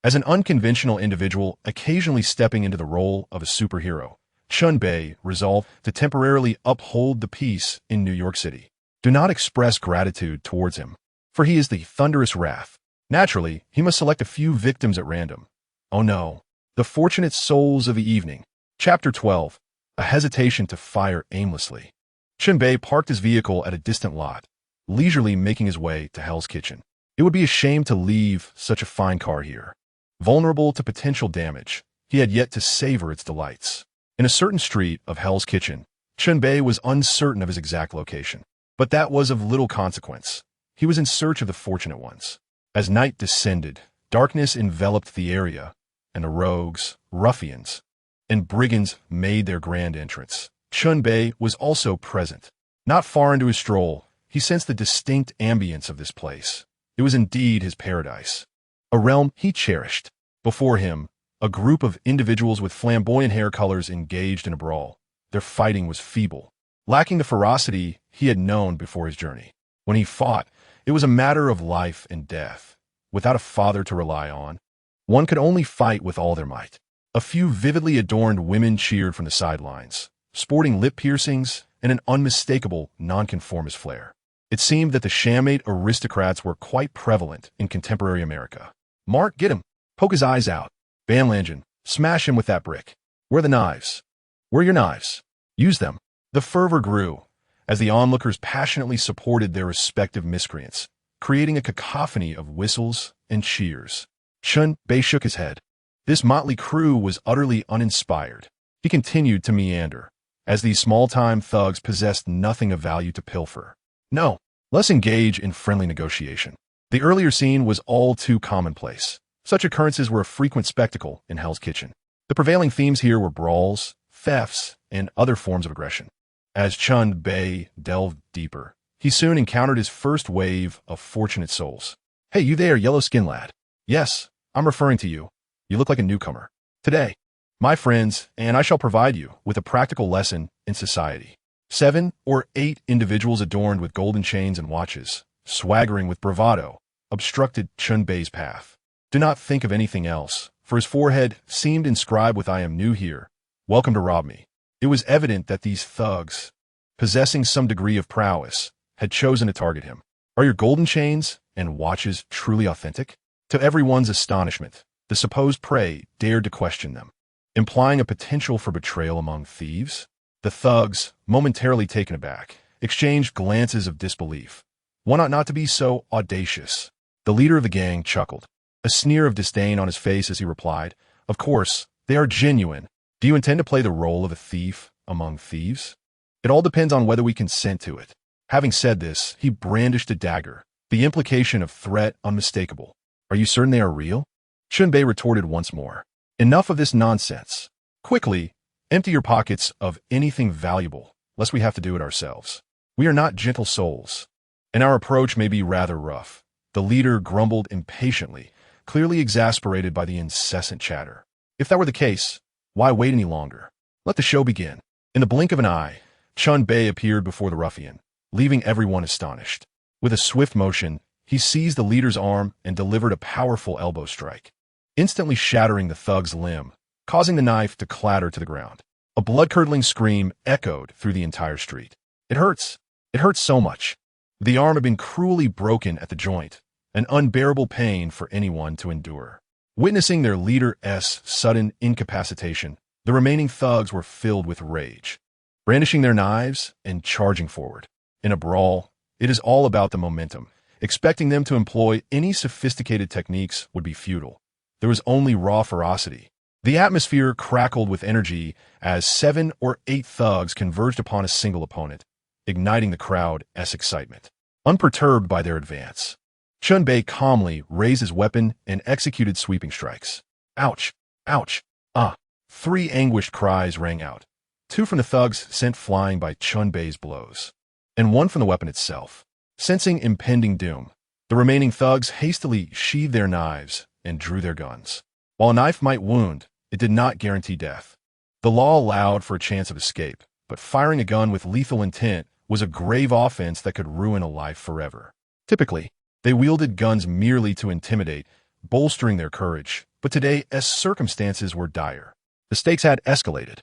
Speaker 1: as an unconventional individual occasionally stepping into the role of a superhero, Chen Bei resolved to temporarily uphold the peace in New York City. Do not express gratitude towards him, for he is the thunderous wrath. Naturally, he must select a few victims at random. Oh no, the fortunate souls of the evening. Chapter 12. A hesitation to fire aimlessly. Chen Bei parked his vehicle at a distant lot, leisurely making his way to Hell's Kitchen. It would be a shame to leave such a fine car here. Vulnerable to potential damage, he had yet to savor its delights. In a certain street of Hell's Kitchen, Chen Bei was uncertain of his exact location. But that was of little consequence. He was in search of the fortunate ones. As night descended, darkness enveloped the area, and the rogues, ruffians, and brigands made their grand entrance. Chen Bei was also present. Not far into his stroll, he sensed the distinct ambience of this place. It was indeed his paradise, a realm he cherished. Before him, a group of individuals with flamboyant hair colors engaged in a brawl. Their fighting was feeble, lacking the ferocity he had known before his journey. When he fought, it was a matter of life and death. Without a father to rely on, one could only fight with all their might. A few vividly adorned women cheered from the sidelines, sporting lip piercings and an unmistakable nonconformist flair. It seemed that the shammade aristocrats were quite prevalent in contemporary America. "Mark, get him. Poke his eyes out. Van Langen, smash him with that brick. Where are the knives? Where are your knives? Use them." The fervor grew, as the onlookers passionately supported their respective miscreants, creating a cacophony of whistles and cheers. Chen Bei shook his head. This motley crew was utterly uninspired. He continued to meander, as these small-time thugs possessed nothing of value to pilfer. No, let's engage in friendly negotiation. The earlier scene was all too commonplace. Such occurrences were a frequent spectacle in Hell's Kitchen. The prevailing themes here were brawls, thefts, and other forms of aggression. As Chen Bei delved deeper, he soon encountered his first wave of fortunate souls. Hey, you there, yellow-skinned lad. Yes, I'm referring to you. You look like a newcomer. Today, my friends, and I shall provide you with a practical lesson in society. 7 or 8 individuals adorned with golden chains and watches, swaggering with bravado, obstructed Chen Bei's path. Do not think of anything else, for his forehead seemed inscribed with "I am new here. Welcome to rob me." It was evident that these thugs, possessing some degree of prowess, had chosen to target him. Are your golden chains and watches truly authentic? To everyone's astonishment, the supposed prey dared to question them, implying a potential for betrayal among thieves. The thugs, momentarily taken aback, exchanged glances of disbelief. One ought not to be so audacious. The leader of the gang chuckled, a sneer of disdain on his face as he replied, "Of course, they are genuine. Do you intend to play the role of a thief among thieves? It all depends on whether we consent to it." Having said this, he brandished a dagger, the implication of threat unmistakable. "Are you certain they are real?" Chen Bei retorted once more. "Enough of this nonsense. Quickly, empty your pockets of anything valuable, lest we have to do it ourselves. We are not gentle souls, and our approach may be rather rough." The leader grumbled impatiently, clearly exasperated by the incessant chatter. If that were the case, why wait any longer? Let the show begin. In the blink of an eye, Chen Bei appeared before the ruffian, leaving everyone astonished. With a swift motion, he seized the leader's arm and delivered a powerful elbow strike, instantly shattering the thug's limb, causing the knife to clatter to the ground. A blood-curdling scream echoed through the entire street. "It hurts. It hurts so much." The arm had been cruelly broken at the joint, an unbearable pain for anyone to endure. Witnessing their leader's sudden incapacitation, the remaining thugs were filled with rage, brandishing their knives and charging forward. In a brawl, it is all about the momentum. Expecting them to employ any sophisticated techniques would be futile. There was only raw ferocity. The atmosphere crackled with energy as 7 or 8 thugs converged upon a single opponent, igniting the crowd's excitement. Unperturbed by their advance, Chen Bei calmly raised his weapon and executed sweeping strikes. Ouch! Ouch! Ah! 3 anguished cries rang out, 2 from the thugs sent flying by Chen Bei's blows, and 1 from the weapon itself. Sensing impending doom, the remaining thugs hastily sheathed their knives and drew their guns. While a knife might wound, it did not guarantee death. The law allowed for a chance of escape, but firing a gun with lethal intent was a grave offense that could ruin a life forever. Typically, they wielded guns merely to intimidate, bolstering their courage, but today, as circumstances were dire, the stakes had escalated.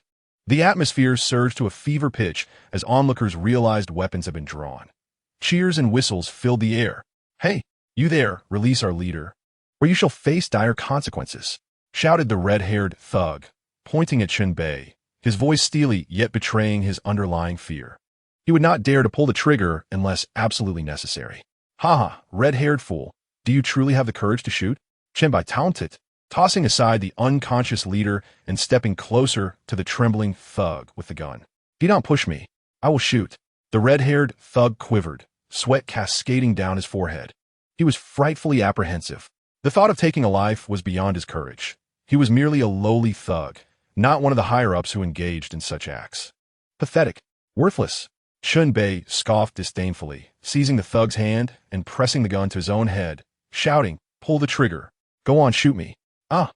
Speaker 1: The atmosphere surged to a fever pitch as onlookers realized weapons had been drawn. Cheers and whistles filled the air. "Hey, you there, release our leader, or you shall face dire consequences," shouted the red-haired thug, pointing at Chen Bei, his voice steely yet betraying his underlying fear. He would not dare to pull the trigger unless absolutely necessary. "Ha ha, red-haired fool, do you truly have the courage to shoot?" Chen Bei taunted, tossing aside the unconscious leader and stepping closer to the trembling thug with the gun. "Do not push me. I will shoot." The red-haired thug quivered, sweat cascading down his forehead. He was frightfully apprehensive. The thought of taking a life was beyond his courage. He was merely a lowly thug, not one of the higher-ups who engaged in such acts. Pathetic. Worthless. Chen Bei scoffed disdainfully, seizing the thug's hand and pressing the gun to his own head, shouting, "Pull the trigger. Go on, shoot me." "Ah!"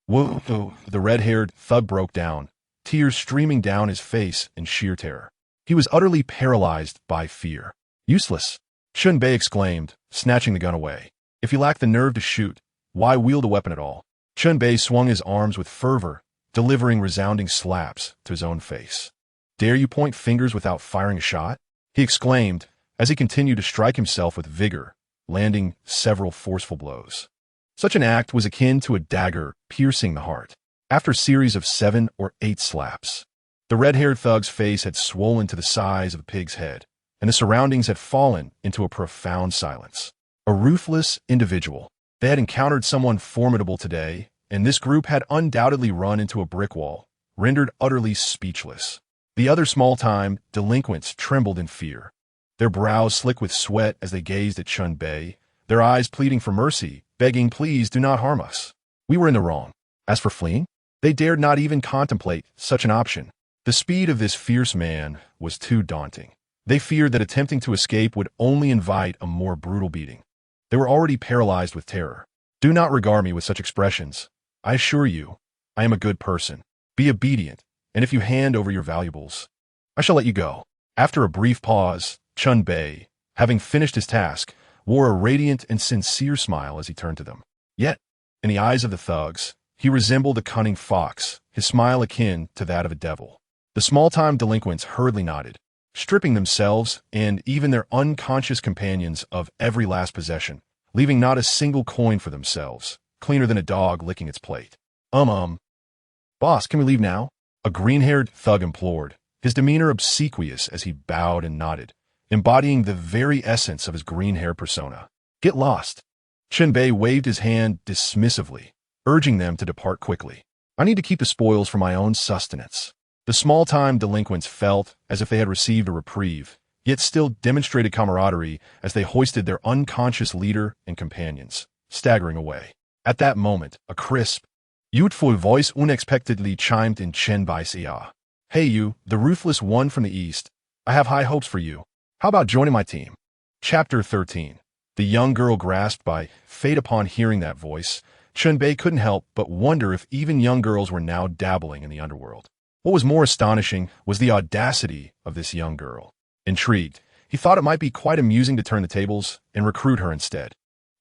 Speaker 1: Whoa! The red-haired thug broke down, tears streaming down his face in sheer terror. He was utterly paralyzed by fear. "Useless," Chen Bei exclaimed, snatching the gun away. "If you lack the nerve to shoot, why wield a weapon at all?" Chen Bei swung his arms with fervor, delivering resounding slaps to his own face. "Dare you point fingers without firing a shot?" he exclaimed as he continued to strike himself with vigor, landing several forceful blows. Such an act was akin to a dagger piercing the heart. After a series of 7 or 8 slaps, the red-haired thug's face had swollen to the size of a pig's head, and the surroundings had fallen into a profound silence. A ruthless individual. They had encountered someone formidable today, and this group had undoubtedly run into a brick wall, rendered utterly speechless. The other small-time delinquents trembled in fear, their brows slick with sweat as they gazed at Chen Bei, their eyes pleading for mercy, begging, "Please do not harm us. We were in the wrong." As for fleeing, they dared not even contemplate such an option. The speed of this fierce man was too daunting. They feared that attempting to escape would only invite a more brutal beating. They were already paralyzed with terror. Do not regard me with such expressions. I assure you, I am a good person. Be obedient, and if you hand over your valuables, I shall let you go. After a brief pause, Chen Bei, having finished his task, wore a radiant and sincere smile as he turned to them. Yet, in the eyes of the thugs, he resembled a cunning fox, his smile akin to that of a devil. The small-time delinquents hurriedly nodded, stripping themselves and even their unconscious companions of every last possession, leaving not a single coin for themselves, cleaner than a dog licking its plate. Boss, can we leave now? A green-haired thug implored, his demeanor obsequious as he bowed and nodded, embodying the very essence of his green-hair persona. Get lost. Chen Bei waved his hand dismissively, urging them to depart quickly. I need to keep the spoils for my own sustenance. The small-time delinquents felt as if they had received a reprieve, yet still demonstrated camaraderie as they hoisted their unconscious leader and companions, staggering away. At that moment, a crisp, youthful voice unexpectedly chimed in Chen Bai's ear. Hey you, the ruthless one from the east. I have high hopes for you. How about joining my team? Chapter 13. The young girl grasped by fate upon hearing that voice. Chen Bei couldn't help but wonder if even young girls were now dabbling in the underworld. What was more astonishing was the audacity of this young girl. Intrigued, he thought it might be quite amusing to turn the tables and recruit her instead.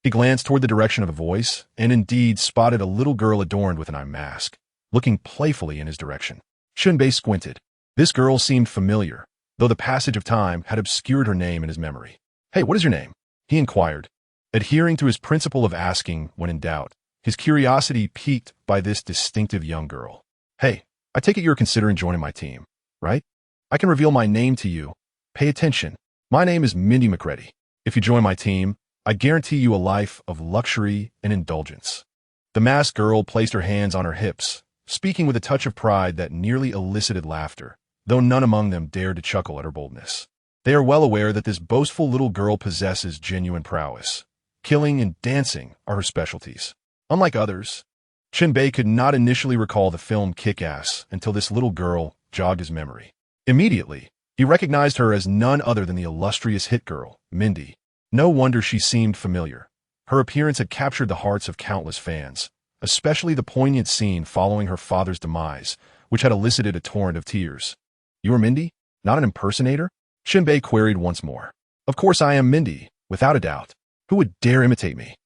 Speaker 1: He glanced toward the direction of the voice and indeed spotted a little girl adorned with an eye mask, looking playfully in his direction. Chen Bei squinted. This girl seemed familiar, though the passage of time had obscured her name in his memory. Hey, what is your name? He inquired, adhering to his principle of asking when in doubt, his curiosity piqued by this distinctive young girl. Hey, I take it you're considering joining my team, right? I can reveal my name to you. Pay attention. My name is Mindy McCready. If you join my team, I guarantee you a life of luxury and indulgence. The masked girl placed her hands on her hips, speaking with a touch of pride that nearly elicited laughter, though none among them dared to chuckle at her boldness. They are well aware that this boastful little girl possesses genuine prowess. Killing and dancing are her specialties. Unlike others, Chen Bei could not initially recall the film Kick-Ass until this little girl jogged his memory. Immediately, he recognized her as none other than the illustrious hit girl, Mindy. No wonder she seemed familiar. Her appearance had captured the hearts of countless fans, especially the poignant scene following her father's demise, which had elicited a torrent of tears. You are Mindy? Not an impersonator? Chen Bei queried once more. Of course I am Mindy, without a doubt. Who would dare imitate me?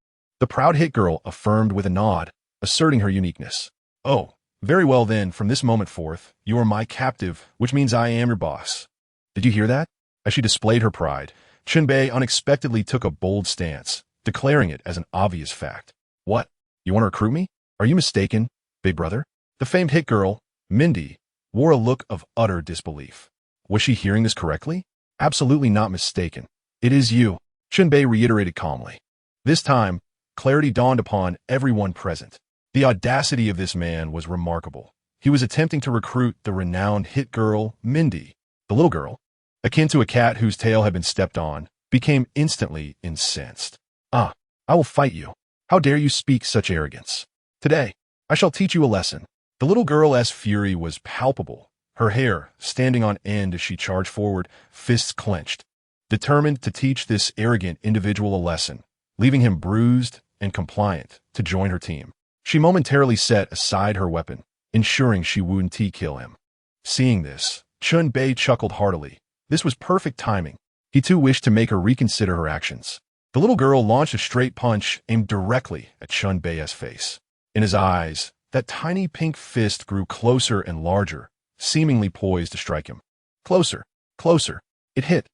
Speaker 1: The proud hit girl affirmed with a nod, asserting her uniqueness. Oh, very well then, from this moment forth, you are my captive, which means I am your boss. Did you hear that? As she displayed her pride, Chen Bei unexpectedly took a bold stance, declaring it as an obvious fact. What? You want to recruit me? Are you mistaken, big brother? The famed hit girl, Mindy, wore a look of utter disbelief. Was she hearing this correctly? Absolutely not mistaken. It is you, Chen Bei reiterated calmly. This time, clarity dawned upon everyone present. The audacity of this man was remarkable. He was attempting to recruit the renowned hit girl, Mindy. The little girl, akin to a cat whose tail had been stepped on, became instantly incensed. I will fight you. How dare you speak such arrogance? Today, I shall teach you a lesson. The little girl's fury was palpable, her hair standing on end as she charged forward, fists clenched, determined to teach this arrogant individual a lesson, leaving him bruised and compliant to join her team. She momentarily set aside her weapon, ensuring she wouldn't kill him. Seeing this, Chen Bei chuckled heartily. This was perfect timing. He too wished to make her reconsider her actions. The little girl launched a straight punch aimed directly at Chen Bei's face. In his eyes, that tiny pink fist grew closer and larger, seemingly poised to strike him. Closer, closer. It hit.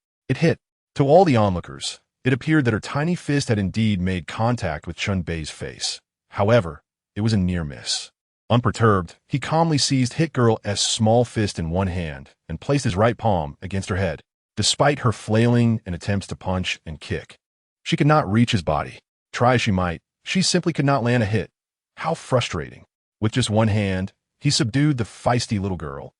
Speaker 1: To all the onlookers, it appeared that her tiny fist had indeed made contact with Chen Bei's face. However, it was a near miss. Unperturbed, he calmly seized Hit Girl's small fist in one hand and placed his right palm against her head. Despite her flailing and attempts to punch and kick, she could not reach his body. Try as she might, she simply could not land a hit. How frustrating. With just one hand, he subdued the feisty little girl.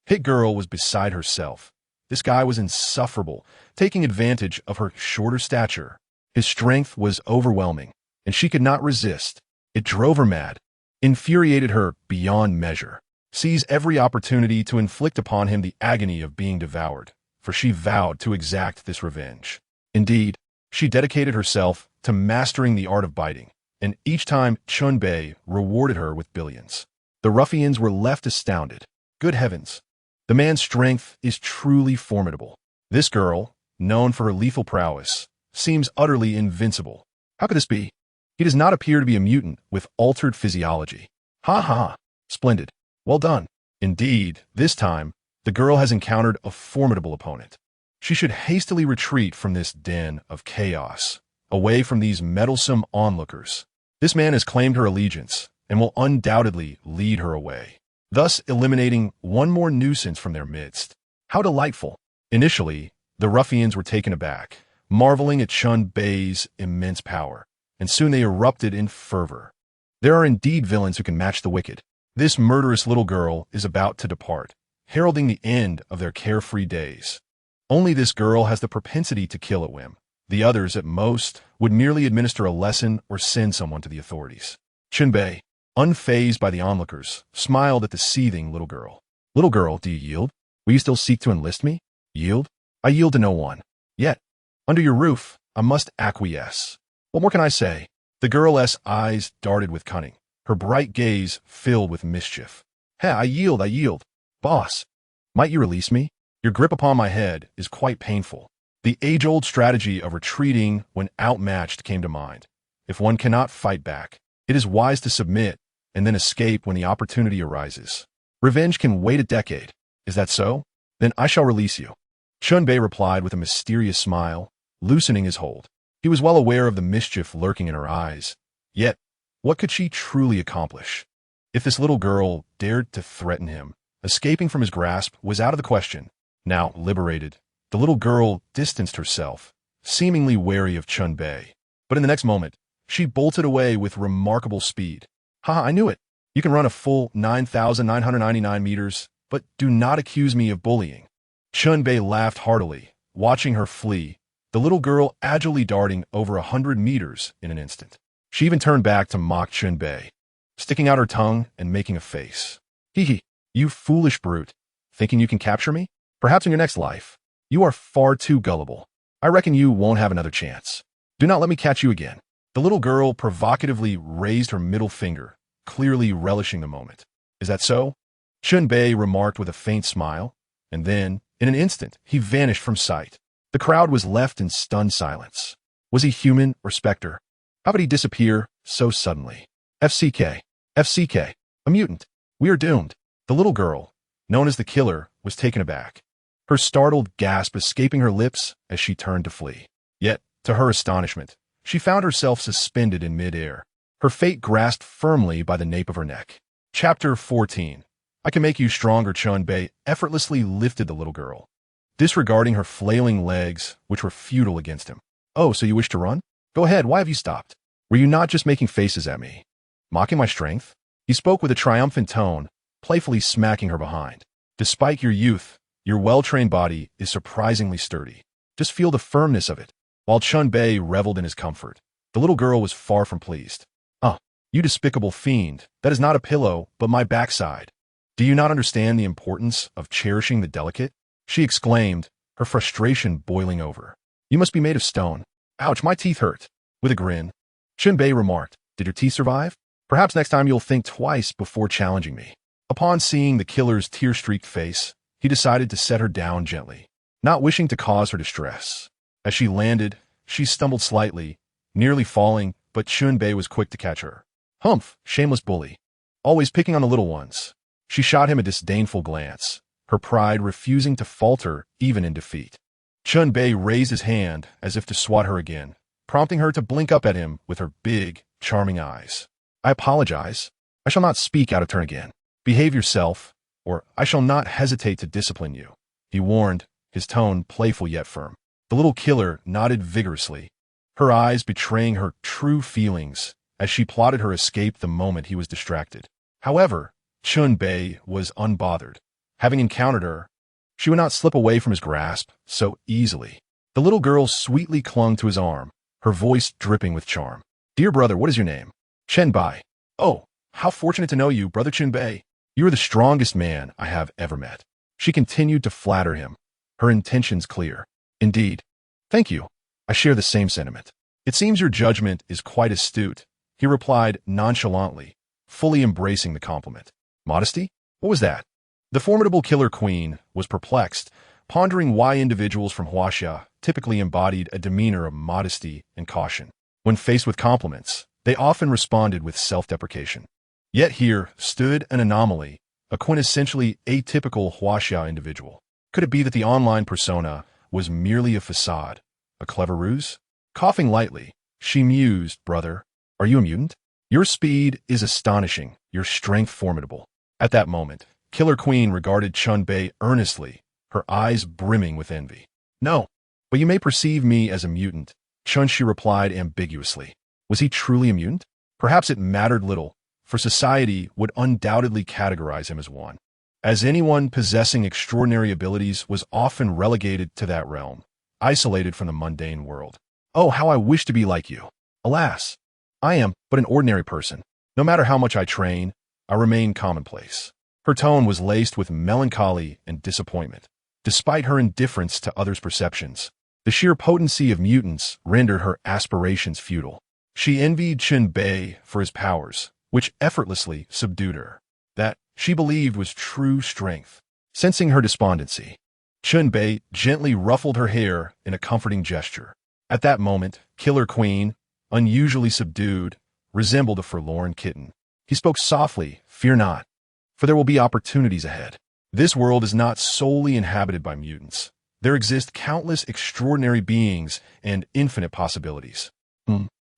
Speaker 1: Hit Girl was beside herself. This guy was insufferable, taking advantage of her shorter stature. His strength was overwhelming, and she could not resist. It drove her mad, infuriated her beyond measure. seized every opportunity to inflict upon him the agony of being devoured, for she vowed to exact this revenge. Indeed, she dedicated herself to mastering the art of biting, and each time Chen Bei rewarded her with billions. The ruffians were left astounded. Good heavens! The man's strength is truly formidable. This girl, known for her lethal prowess, seems utterly invincible. How could this be? He does not appear to be a mutant with altered physiology. Ha ha! Splendid. Well done. Indeed, this time, the girl has encountered a formidable opponent. She should hastily retreat from this den of chaos, away from these meddlesome onlookers. This man has claimed her allegiance and will undoubtedly lead her away, thus eliminating one more nuisance from their midst. How delightful! Initially, the ruffians were taken aback, marveling at Chen Bei's immense power, and soon they erupted in fervor. There are indeed villains who can match the wicked. This murderous little girl is about to depart, heralding the end of their carefree days. Only this girl has the propensity to kill at whim. The others, at most, would merely administer a lesson or send someone to the authorities. Chen Bei, unfazed by the onlookers, smiled at the seething little girl. Little girl, do you yield? Will you still seek to enlist me? Yield? I yield to no one. Yet, under your roof, I must acquiesce. What more can I say? The girl's eyes darted with cunning, her bright gaze filled with mischief. Hey, I yield. Boss, might you release me? Your grip upon my head is quite painful. The age-old strategy of retreating when outmatched came to mind. If one cannot fight back, it is wise to submit and then escape when the opportunity arises. Revenge can wait a decade. Is that so? Then I shall release you. Chen Bei replied with a mysterious smile, loosening his hold. He was well aware of the mischief lurking in her eyes. Yet, what could she truly accomplish? If this little girl dared to threaten him, escaping from his grasp was out of the question. Now, liberated, the little girl distanced herself, seemingly wary of Chen Bei. But in the next moment, she bolted away with remarkable speed. Ha, I knew it. You can run a full 9,999 meters, but do not accuse me of bullying. Chen Bei laughed heartily, watching her flee, the little girl agilely darting over 100 meters in an instant. She even turned back to mock Chen Bei, sticking out her tongue and making a face. Hee, you foolish brute, thinking you can capture me? Perhaps in your next life. You are far too gullible. I reckon you won't have another chance. Do not let me catch you again. The little girl provocatively raised her middle finger, clearly relishing the moment. Is that so? Chen Bei remarked with a faint smile, and then, in an instant, he vanished from sight. The crowd was left in stunned silence. Was he human or specter? How could he disappear so suddenly? FCK, a mutant. We are doomed. The little girl, known as the killer, was taken aback, her startled gasp escaping her lips as she turned to flee. Yet, to her astonishment, she found herself suspended in midair, her fate grasped firmly by the nape of her neck. Chapter 14. I can make you stronger. Chen Bei effortlessly lifted the little girl, disregarding her flailing legs, which were futile against him. Oh, so you wish to run? Go ahead, why have you stopped? Were you not just making faces at me? Mocking my strength? He spoke with a triumphant tone, playfully smacking her behind. Despite your youth, your well-trained body is surprisingly sturdy. Just feel the firmness of it. While Chen Bei reveled in his comfort, the little girl was far from pleased. You despicable fiend, that is not a pillow, but my backside. Do you not understand the importance of cherishing the delicate? She exclaimed, her frustration boiling over. You must be made of stone. Ouch, my teeth hurt. With a grin, Chen Bei remarked, did your teeth survive? Perhaps next time you'll think twice before challenging me. Upon seeing the killer's tear-streaked face, he decided to set her down gently, not wishing to cause her distress. As she landed, she stumbled slightly, nearly falling, but Chen Bei was quick to catch her. Humph, shameless bully. Always picking on the little ones. She shot him a disdainful glance, her pride refusing to falter even in defeat. Chen Bei raised his hand as if to swat her again, prompting her to blink up at him with her big, charming eyes. I apologize. I shall not speak out of turn again. Behave yourself, or I shall not hesitate to discipline you, he warned, his tone playful yet firm. The little killer nodded vigorously, her eyes betraying her true feelings as she plotted her escape the moment he was distracted. However, Chen Bei was unbothered. Having encountered her, she would not slip away from his grasp so easily. The little girl sweetly clung to his arm, her voice dripping with charm. Dear brother, what is your name? Chen Bei. Oh, how fortunate to know you, brother Chen Bei. You are the strongest man I have ever met. She continued to flatter him, her intentions clear. Indeed. Thank you. I share the same sentiment. It seems your judgment is quite astute, he replied nonchalantly, fully embracing the compliment. Modesty? What was that? The formidable killer queen was perplexed, pondering why individuals from Huaxia typically embodied a demeanor of modesty and caution. When faced with compliments, they often responded with self-deprecation. Yet here stood an anomaly, a quintessentially atypical Huaxia individual. Could it be that the online persona was merely a facade, a clever ruse? Coughing lightly, she mused, brother, are you a mutant? Your speed is astonishing, your strength formidable. At that moment, Killer Queen regarded Chen Bei earnestly, her eyes brimming with envy. No, but you may perceive me as a mutant, Chen Shi replied ambiguously. Was he truly a mutant? Perhaps it mattered little, for society would undoubtedly categorize him as one, as anyone possessing extraordinary abilities was often relegated to that realm, isolated from the mundane world. Oh, how I wish to be like you. Alas, I am but an ordinary person. No matter how much I train, I remain commonplace. Her tone was laced with melancholy and disappointment. Despite her indifference to others' perceptions, the sheer potency of mutants rendered her aspirations futile. She envied Chen Bei for his powers, which effortlessly subdued her. That, she believed, was true strength. Sensing her despondency, Chen Bei gently ruffled her hair in a comforting gesture. At that moment, Killer Queen, unusually subdued, resembled a forlorn kitten. He spoke softly, fear not, for there will be opportunities ahead. This world is not solely inhabited by mutants. There exist countless extraordinary beings and infinite possibilities.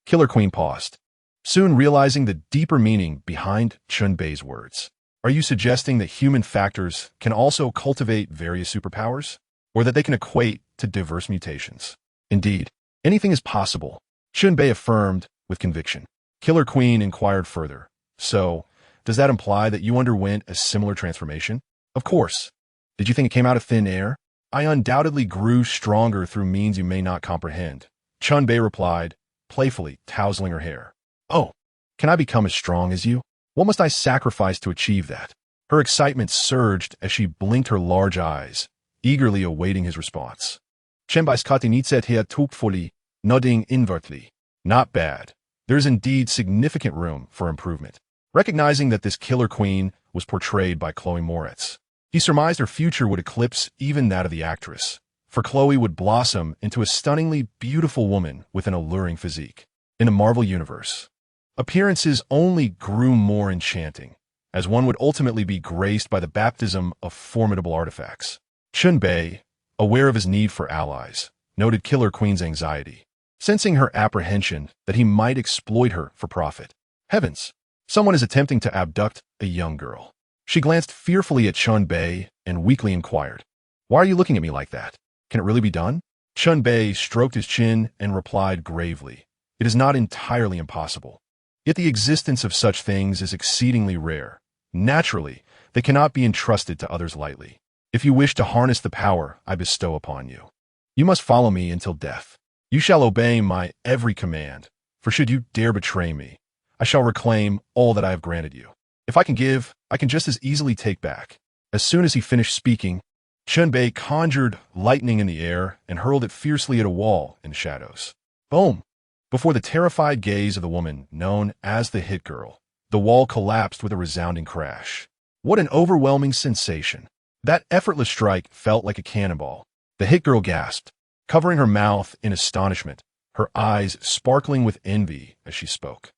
Speaker 1: Killer Queen paused, soon realizing the deeper meaning behind Chen Bei's words. Are you suggesting that human factors can also cultivate various superpowers? Or that they can equate to diverse mutations? Indeed, anything is possible, Chen Bei affirmed with conviction. Killer Queen inquired further. So, does that imply that you underwent a similar transformation? Of course. Did you think it came out of thin air? I undoubtedly grew stronger through means you may not comprehend, Chen Bei replied, playfully tousling her hair. Oh, can I become as strong as you? What must I sacrifice to achieve that? Her excitement surged as she blinked her large eyes, eagerly awaiting his response. Chen Bai's Katinitset here tuckfully, nodding inwardly. Not bad. There is indeed significant room for improvement. Recognizing that this Killer Queen was portrayed by Chloe Moretz, he surmised her future would eclipse even that of the actress, for Chloe would blossom into a stunningly beautiful woman with an alluring physique. In the Marvel Universe, appearances only grew more enchanting, as one would ultimately be graced by the baptism of formidable artifacts. Chen Bei, aware of his need for allies, noted Killer Queen's anxiety, sensing her apprehension that he might exploit her for profit. Heavens! Someone is attempting to abduct a young girl. She glanced fearfully at Chen Bei and weakly inquired, why are you looking at me like that? Can it really be done? Chen Bei stroked his chin and replied gravely, it is not entirely impossible. Yet the existence of such things is exceedingly rare. Naturally, they cannot be entrusted to others lightly. If you wish to harness the power I bestow upon you, you must follow me until death. You shall obey my every command, for should you dare betray me, I shall reclaim all that I have granted you. If I can give, I can just as easily take back. As soon as he finished speaking, Chen Bei conjured lightning in the air and hurled it fiercely at a wall in the shadows. Boom! Before the terrified gaze of the woman known as the Hit Girl, the wall collapsed with a resounding crash. What an overwhelming sensation! That effortless strike felt like a cannonball. The Hit Girl gasped, covering her mouth in astonishment, her eyes sparkling with envy as she spoke.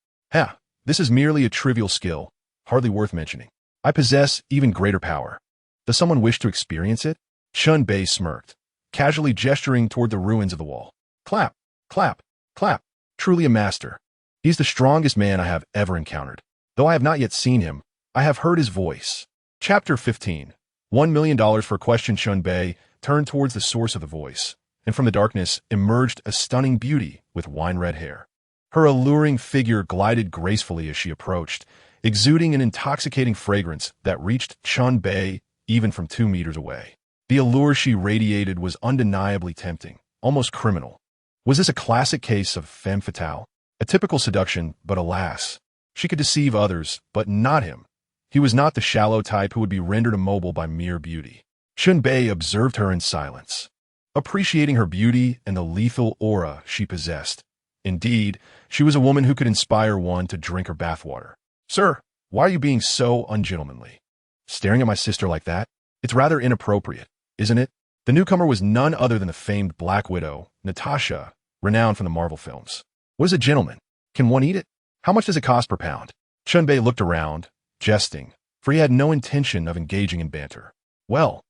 Speaker 1: This is merely a trivial skill, hardly worth mentioning. I possess even greater power. Does someone wish to experience it? Chen Bei smirked, casually gesturing toward the ruins of the wall. Clap, clap, clap. Truly a master. He's the strongest man I have ever encountered. Though I have not yet seen him, I have heard his voice. Chapter 15. $1 million for a question. Chen Bei turned towards the source of the voice, and from the darkness emerged a stunning beauty with wine-red hair. Her alluring figure glided gracefully as she approached, exuding an intoxicating fragrance that reached Chen Bei even from 2 meters away. The allure she radiated was undeniably tempting, almost criminal. Was this a classic case of femme fatale? A typical seduction, but alas, she could deceive others, but not him. He was not the shallow type who would be rendered immobile by mere beauty. Chen Bei observed her in silence, appreciating her beauty and the lethal aura she possessed. Indeed, she was a woman who could inspire one to drink her bathwater. "Sir, why are you being so ungentlemanly? Staring at my sister like that? It's rather inappropriate, isn't it?" The newcomer was none other than the famed Black Widow, Natasha, renowned from the Marvel films. "What is a gentleman? Can one eat it? How much does it cost per pound?" Chen Bei looked around, jesting, for he had no intention of engaging in banter. "Well,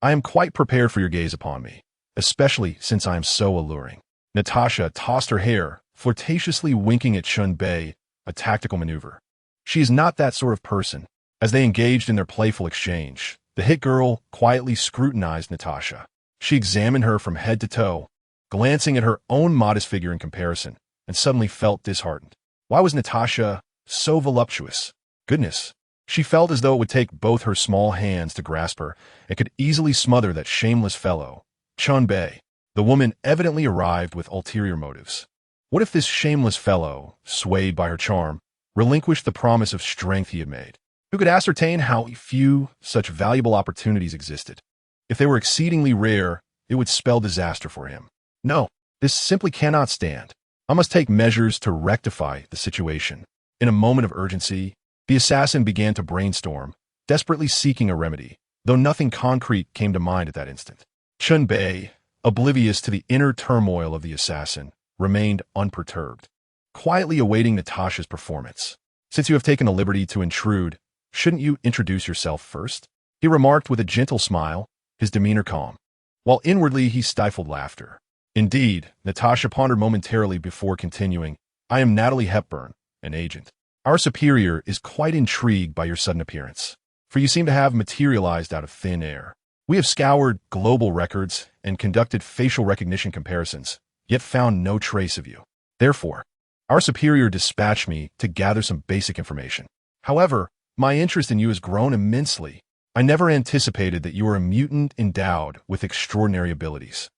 Speaker 1: I am quite prepared for your gaze upon me, especially since I am so alluring." Natasha tossed her hair, flirtatiously winking at Chen Bei, a tactical maneuver. She is not that sort of person. As they engaged in their playful exchange, the hit girl quietly scrutinized Natasha. She examined her from head to toe, glancing at her own modest figure in comparison, and suddenly felt disheartened. Why was Natasha so voluptuous? Goodness, she felt as though it would take both her small hands to grasp her and could easily smother that shameless fellow, Chen Bei. The woman evidently arrived with ulterior motives. What if this shameless fellow, swayed by her charm, relinquished the promise of strength he had made? Who could ascertain how few such valuable opportunities existed? If they were exceedingly rare, it would spell disaster for him. No, this simply cannot stand. I must take measures to rectify the situation. In a moment of urgency, the assassin began to brainstorm, desperately seeking a remedy, though nothing concrete came to mind at that instant. Chen Bei, oblivious to the inner turmoil of the assassin, remained unperturbed, quietly awaiting Natasha's performance. "Since you have taken the liberty to intrude, shouldn't you introduce yourself first?" he remarked with a gentle smile, his demeanor calm, while inwardly he stifled laughter. Indeed, Natasha pondered momentarily before continuing, "I am Natalie Hepburn, an agent. Our superior is quite intrigued by your sudden appearance, for you seem to have materialized out of thin air. We have scoured global records and conducted facial recognition comparisons, yet found no trace of you. Therefore, our superior dispatched me to gather some basic information. However, my interest in you has grown immensely. I never anticipated that you are a mutant endowed with extraordinary abilities.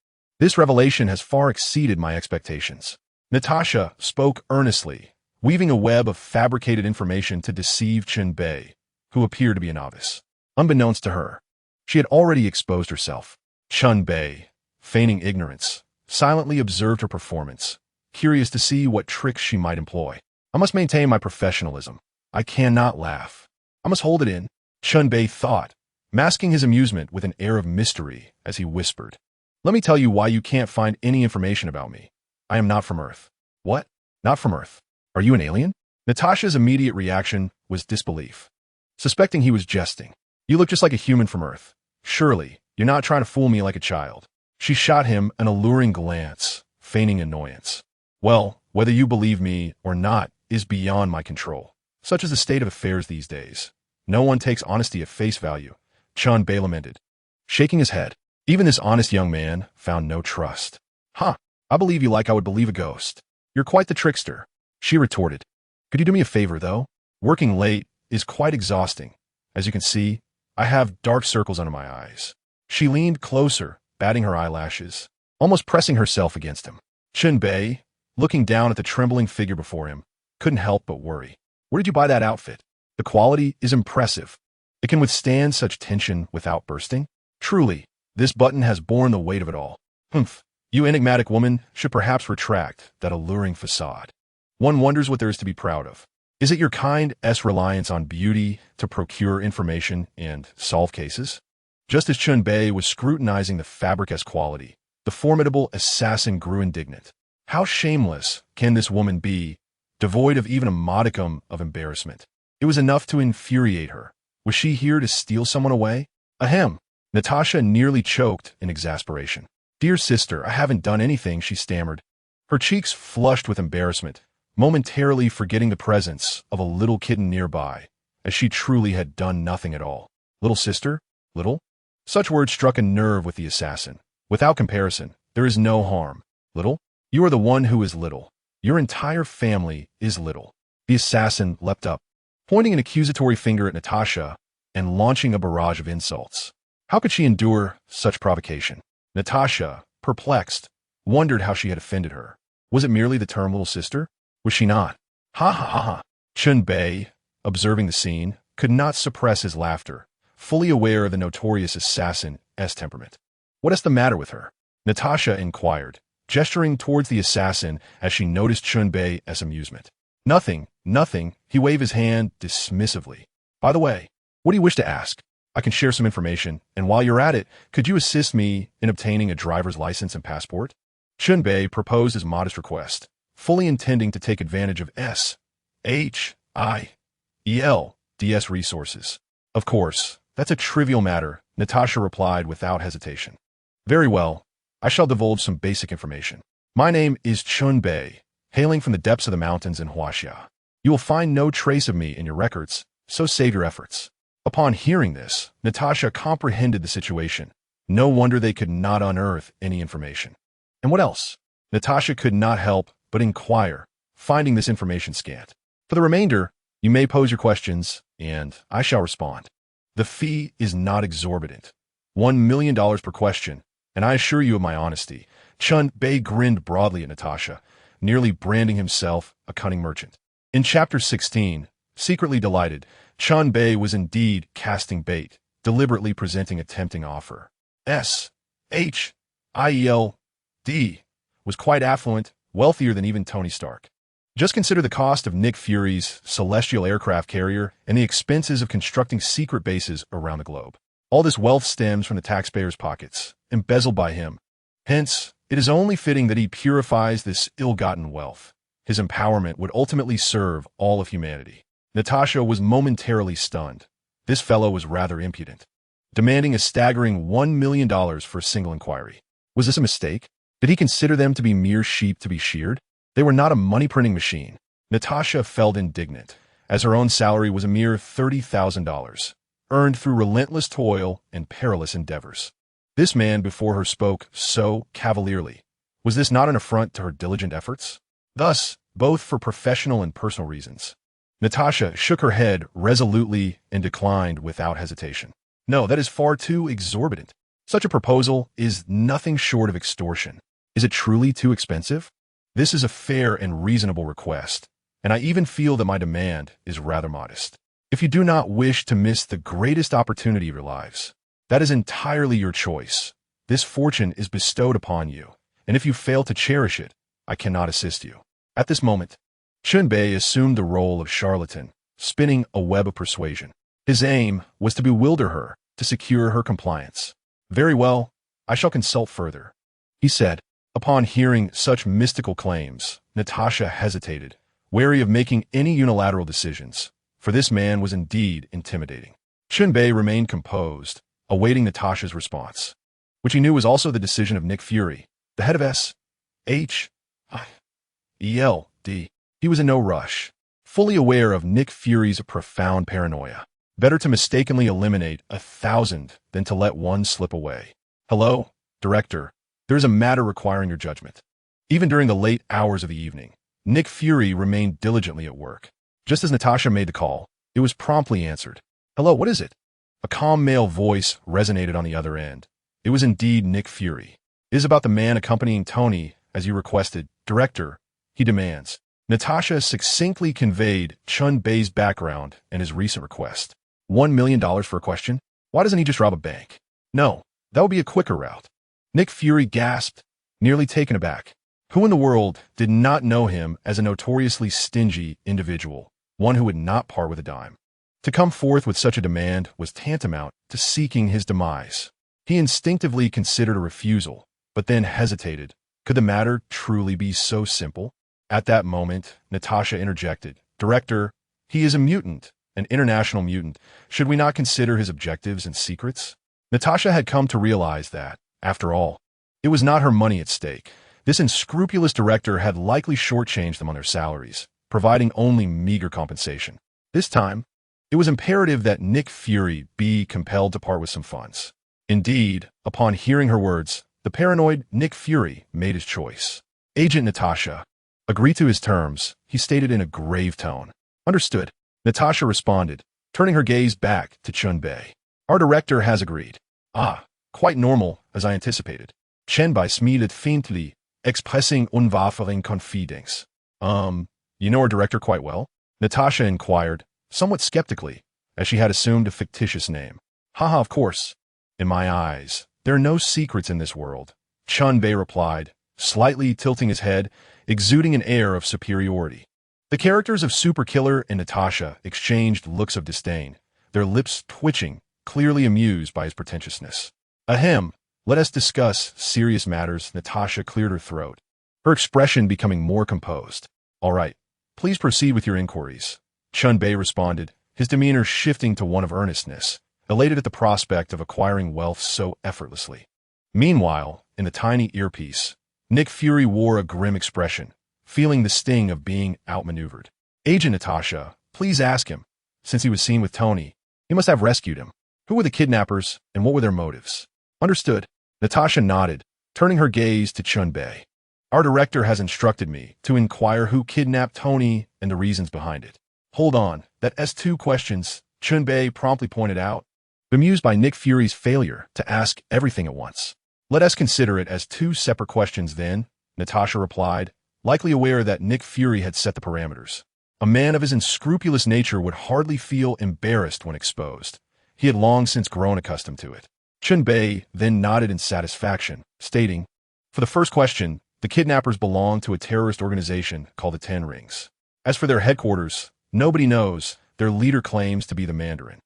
Speaker 1: This revelation has far exceeded my expectations." Natasha spoke earnestly, weaving a web of fabricated information to deceive Chen Bei, who appeared to be a novice. Unbeknownst to her, she had already exposed herself. Chen Bei, feigning ignorance, silently observed her performance, curious to see what tricks she might employ. "I must maintain my professionalism. I cannot laugh. I must hold it in," Chen Bei thought, masking his amusement with an air of mystery as he whispered, "Let me tell you why you can't find any information about me. I am not from Earth." "What? Not from Earth? Are you an alien?" Natasha's immediate reaction was disbelief, suspecting he was jesting. "You look just like a human from Earth. Surely, you're not trying to fool me like a child." She shot him an alluring glance, feigning annoyance. "Well, whether you believe me or not is beyond my control. Such is the state of affairs these days. No one takes honesty at face value," Chen Bei lamented, shaking his head. Even this honest young man found no trust. "Huh, I believe you like I would believe a ghost. You're quite the trickster," she retorted. "Could you do me a favor, though? Working late is quite exhausting. As you can see, I have dark circles under my eyes." She leaned closer, batting her eyelashes, almost pressing herself against him. Chen Bei, looking down at the trembling figure before him, couldn't help but worry. "Where did you buy that outfit? The quality is impressive. It can withstand such tension without bursting. Truly, this button has borne the weight of it all. Humph, you enigmatic woman should perhaps retract that alluring facade. One wonders what there is to be proud of. Is it your kind's reliance on beauty to procure information and solve cases?" Just as Chen Bei was scrutinizing the fabric-esque quality, the formidable assassin grew indignant. How shameless can this woman be, devoid of even a modicum of embarrassment? It was enough to infuriate her. Was she here to steal someone away? Ahem! Natasha nearly choked in exasperation. "Dear sister, I haven't done anything," she stammered. Her cheeks flushed with embarrassment, momentarily forgetting the presence of a little kitten nearby, as she truly had done nothing at all. "Little sister? Little?" Such words struck a nerve with the assassin. "Without comparison, there is no harm. Little? You are the one who is little. Your entire family is little." The assassin leapt up, pointing an accusatory finger at Natasha and launching a barrage of insults. How could she endure such provocation? Natasha, perplexed, wondered how she had offended her. Was it merely the term little sister? Was she not? Ha ha ha ha! Chen Bei, observing the scene, could not suppress his laughter, fully aware of the notorious assassin's temperament. "What is the matter with her?" Natasha inquired, gesturing towards the assassin as she noticed Chen Bei's amusement. "Nothing, nothing," he waved his hand dismissively. "By the way, what do you wish to ask? I can share some information, and while you're at it, could you assist me in obtaining a driver's license and passport?" Chen Bei proposed his modest request, fully intending to take advantage of SHIELD's resources. "Of course, that's a trivial matter," Natasha replied without hesitation. "Very well, I shall divulge some basic information. My name is Chen Bei, hailing from the depths of the mountains in Huaxia. You will find no trace of me in your records, so save your efforts." Upon hearing this, Natasha comprehended the situation. No wonder they could not unearth any information. "And what else?" Natasha could not help but inquire, finding this information scant. "For the remainder, you may pose your questions, and I shall respond. The fee is not exorbitant. $1 million per question, and I assure you of my honesty." Chen Bei grinned broadly at Natasha, nearly branding himself a cunning merchant. In Chapter 16, secretly delighted, Chen Bei was indeed casting bait, deliberately presenting a tempting offer. SHIELD was quite affluent, wealthier than even Tony Stark. Just consider the cost of Nick Fury's celestial aircraft carrier and the expenses of constructing secret bases around the globe. All this wealth stems from the taxpayers' pockets, embezzled by him. Hence, it is only fitting that he purifies this ill-gotten wealth. His empowerment would ultimately serve all of humanity. Natasha was momentarily stunned. This fellow was rather impudent, demanding a staggering $1 million for a single inquiry. Was this a mistake? Did he consider them to be mere sheep to be sheared? They were not a money-printing machine. Natasha felt indignant, as her own salary was a mere $30,000, earned through relentless toil and perilous endeavors. This man before her spoke so cavalierly. Was this not an affront to her diligent efforts? Thus, both for professional and personal reasons. Natasha shook her head resolutely and declined without hesitation. "No, that is far too exorbitant. Such a proposal is nothing short of extortion. Is it truly too expensive? This is a fair and reasonable request, and I even feel that my demand is rather modest. If you do not wish to miss the greatest opportunity of your lives, that is entirely your choice. This fortune is bestowed upon you, and if you fail to cherish it, I cannot assist you." At this moment, Chen Bei assumed the role of charlatan, spinning a web of persuasion. His aim was to bewilder her, to secure her compliance. "Very well, I shall consult further," he said. Upon hearing such mystical claims, Natasha hesitated, wary of making any unilateral decisions, for this man was indeed intimidating. Chen Bei remained composed, awaiting Natasha's response, which he knew was also the decision of Nick Fury, the head of SHIELD. He was in no rush, fully aware of Nick Fury's profound paranoia. Better to mistakenly eliminate 1,000 than to let one slip away. "Hello, Director. There is a matter requiring your judgment." Even during the late hours of the evening, Nick Fury remained diligently at work. Just as Natasha made the call, it was promptly answered. "Hello, what is it?" A calm male voice resonated on the other end. It was indeed Nick Fury. "It is about the man accompanying Tony, as you requested, Director," he demands. Natasha succinctly conveyed Chen Bei's background and his recent request. $1 million for a question? Why doesn't he just rob a bank? No, that would be a quicker route. Nick Fury gasped, nearly taken aback. Who in the world did not know him as a notoriously stingy individual, one who would not part with a dime? To come forth with such a demand was tantamount to seeking his demise. He instinctively considered a refusal, but then hesitated. Could the matter truly be so simple? At that moment, Natasha interjected. "Director, he is a mutant, an international mutant. Should we not consider his objectives and secrets?" Natasha had come to realize that, after all, it was not her money at stake. This unscrupulous director had likely shortchanged them on their salaries, providing only meager compensation. This time, it was imperative that Nick Fury be compelled to part with some funds. Indeed, upon hearing her words, the paranoid Nick Fury made his choice. "Agent Natasha, agree to his terms," he stated in a grave tone. "Understood," Natasha responded, turning her gaze back to Chen Bei. "Our director has agreed." "Ah, quite normal, as I anticipated." Chen Bei smiled faintly, expressing unwavering confidence. You know our director quite well?" Natasha inquired, somewhat skeptically, as she had assumed a fictitious name. Haha, of course. In my eyes, there are no secrets in this world, Chen Bei replied, slightly tilting his head, exuding an air of superiority. The characters of Super Killer and Natasha exchanged looks of disdain, their lips twitching, clearly amused by his pretentiousness. Ahem, let us discuss serious matters. Natasha cleared her throat, her expression becoming more composed. All right, please proceed with your inquiries, Chen Bei responded, his demeanor shifting to one of earnestness, elated at the prospect of acquiring wealth so effortlessly. Meanwhile, in the tiny earpiece, Nick Fury wore a grim expression, feeling the sting of being outmaneuvered. Agent Natasha, please ask him. Since he was seen with Tony, he must have rescued him. Who were the kidnappers, and what were their motives? Understood. Natasha nodded, turning her gaze to Chen Bei. Our director has instructed me to inquire who kidnapped Tony and the reasons behind it. Hold on, that's two questions, Chen Bei promptly pointed out, bemused by Nick Fury's failure to ask everything at once. Let us consider it as two separate questions then, Natasha replied, likely aware that Nick Fury had set the parameters. A man of his unscrupulous nature would hardly feel embarrassed when exposed. He had long since grown accustomed to it. Chen Bei then nodded in satisfaction, stating, for the first question, the kidnappers belong to a terrorist organization called the Ten Rings. As for their headquarters, nobody knows. Their leader claims to be the Mandarin.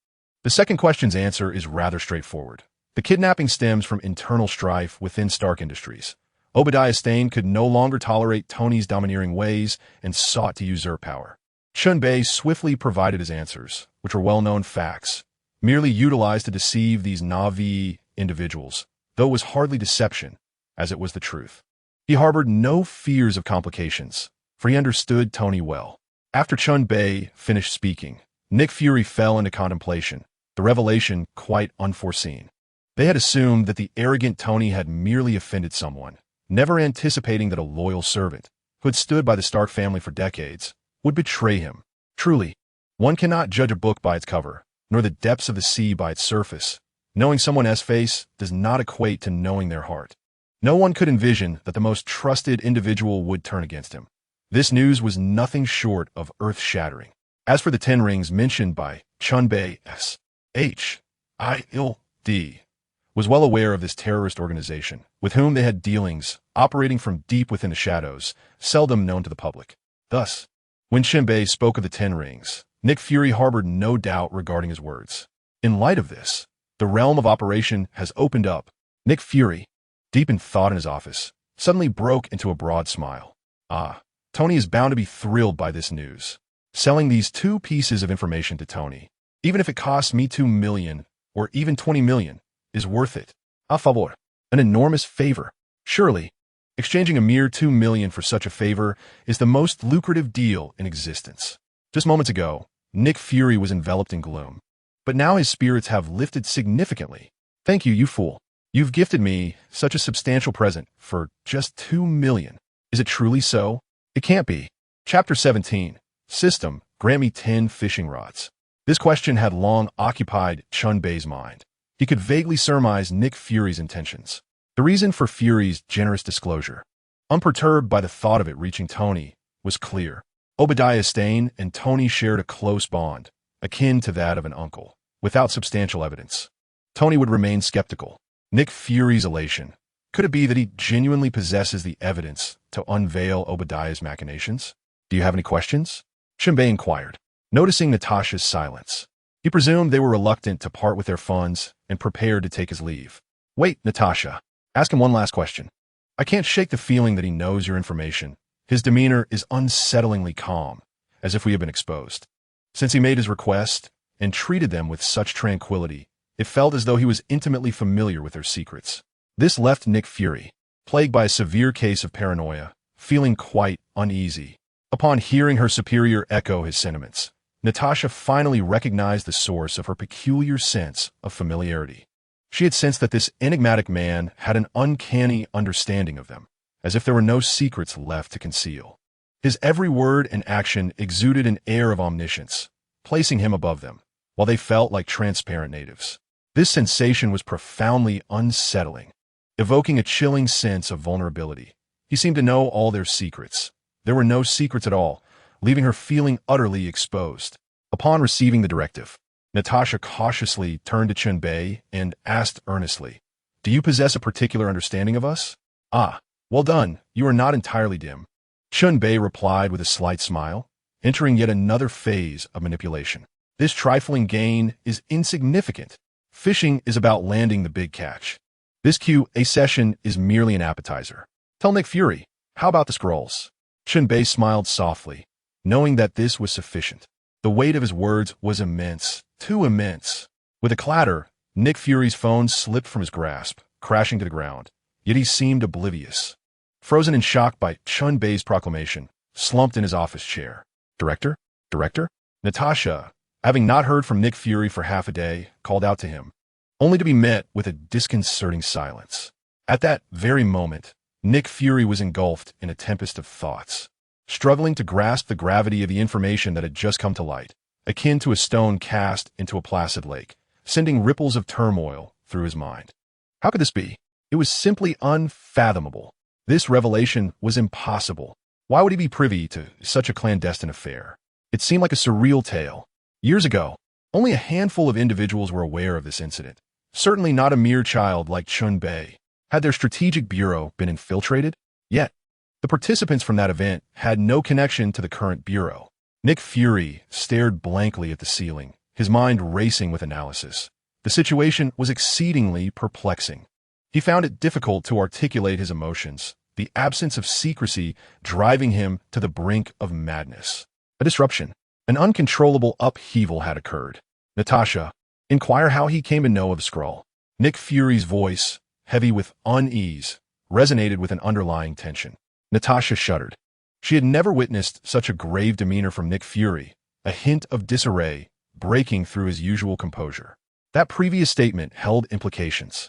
Speaker 1: The second question's answer is rather straightforward. The kidnapping stems from internal strife within Stark Industries. Obadiah Stane could no longer tolerate Tony's domineering ways and sought to usurp power. Chen Bei swiftly provided his answers, which were well-known facts, merely utilized to deceive these Na'vi individuals, though it was hardly deception, as it was the truth. He harbored no fears of complications, for he understood Tony well. After Chen Bei finished speaking, Nick Fury fell into contemplation, the revelation quite unforeseen. They had assumed that the arrogant Tony had merely offended someone, never anticipating that a loyal servant, who had stood by the Stark family for decades, would betray him. Truly, one cannot judge a book by its cover, nor the depths of the sea by its surface. Knowing someone's face does not equate to knowing their heart. No one could envision that the most trusted individual would turn against him. This news was nothing short of earth-shattering. As for the Ten Rings mentioned by Chen Bei, S.H.I.L.D. was well aware of this terrorist organization, with whom they had dealings, operating from deep within the shadows, seldom known to the public. Thus, when Chen Bei spoke of the Ten Rings, Nick Fury harbored no doubt regarding his words. In light of this, the realm of operation has opened up. Nick Fury, deep in thought in his office, suddenly broke into a broad smile. Tony is bound to be thrilled by this news. Selling these two pieces of information to Tony, even if it costs me 2 million or even 20 million, is worth it. A favor. An enormous favor. Surely, exchanging a mere 2 million for such a favor is the most lucrative deal in existence. Just moments ago, Nick Fury was enveloped in gloom. But now his spirits have lifted significantly. Thank you, you fool. You've gifted me such a substantial present for just 2 million. Is it truly so? It can't be. Chapter 17. System, grant me 10 fishing rods. This question had long occupied Chen Bei's mind. He could vaguely surmise Nick Fury's intentions. The reason for Fury's generous disclosure, unperturbed by the thought of it reaching Tony, was clear. Obadiah Stane and Tony shared a close bond, akin to that of an uncle. Without substantial evidence, Tony would remain skeptical. Nick Fury's elation. Could it be that he genuinely possesses the evidence to unveil Obadiah's machinations? Do you have any questions? Chen Bei inquired, noticing Natasha's silence. He presumed they were reluctant to part with their funds and prepared to take his leave. Wait, Natasha. Ask him one last question. I can't shake the feeling that he knows your information. His demeanor is unsettlingly calm, as if we had been exposed. Since he made his request and treated them with such tranquility, it felt as though he was intimately familiar with their secrets. This left Nick Fury, plagued by a severe case of paranoia, feeling quite uneasy. Upon hearing her superior echo his sentiments, Natasha finally recognized the source of her peculiar sense of familiarity. She had sensed that this enigmatic man had an uncanny understanding of them, as if there were no secrets left to conceal. His every word and action exuded an air of omniscience, placing him above them, while they felt like transparent natives. This sensation was profoundly unsettling, evoking a chilling sense of vulnerability. He seemed to know all their secrets. There were no secrets at all, leaving her feeling utterly exposed. Upon receiving the directive, Natasha cautiously turned to Chen Bei and asked earnestly, "Do you possess a particular understanding of us?" "Ah, well done, you are not entirely dim." Chen Bei replied with a slight smile, entering yet another phase of manipulation. "This trifling gain is insignificant. Fishing is about landing the big catch. This QA session is merely an appetizer. Tell Nick Fury, how about the scrolls?" Chen Bei smiled softly, knowing that this was sufficient. The weight of his words was immense, too immense. With a clatter, Nick Fury's phone slipped from his grasp, crashing to the ground, yet he seemed oblivious. Frozen in shock by Chen Bei's proclamation, slumped in his office chair. "Director? Director?" Natasha, having not heard from Nick Fury for half a day, called out to him, only to be met with a disconcerting silence. At that very moment, Nick Fury was engulfed in a tempest of thoughts, struggling to grasp the gravity of the information that had just come to light, akin to a stone cast into a placid lake, sending ripples of turmoil through his mind. How could this be? It was simply unfathomable. This revelation was impossible. Why would he be privy to such a clandestine affair? It seemed like a surreal tale. Years ago, only a handful of individuals were aware of this incident. Certainly not a mere child like Chen Bei. Had their strategic bureau been infiltrated? Yet, the participants from that event had no connection to the current bureau. Nick Fury stared blankly at the ceiling, his mind racing with analysis. The situation was exceedingly perplexing. He found it difficult to articulate his emotions, the absence of secrecy driving him to the brink of madness. A disruption, an uncontrollable upheaval had occurred. "Natasha, inquire how he came to know of the scroll." Nick Fury's voice, heavy with unease, resonated with an underlying tension. Natasha shuddered. She had never witnessed such a grave demeanor from Nick Fury, a hint of disarray breaking through his usual composure. That previous statement held implications.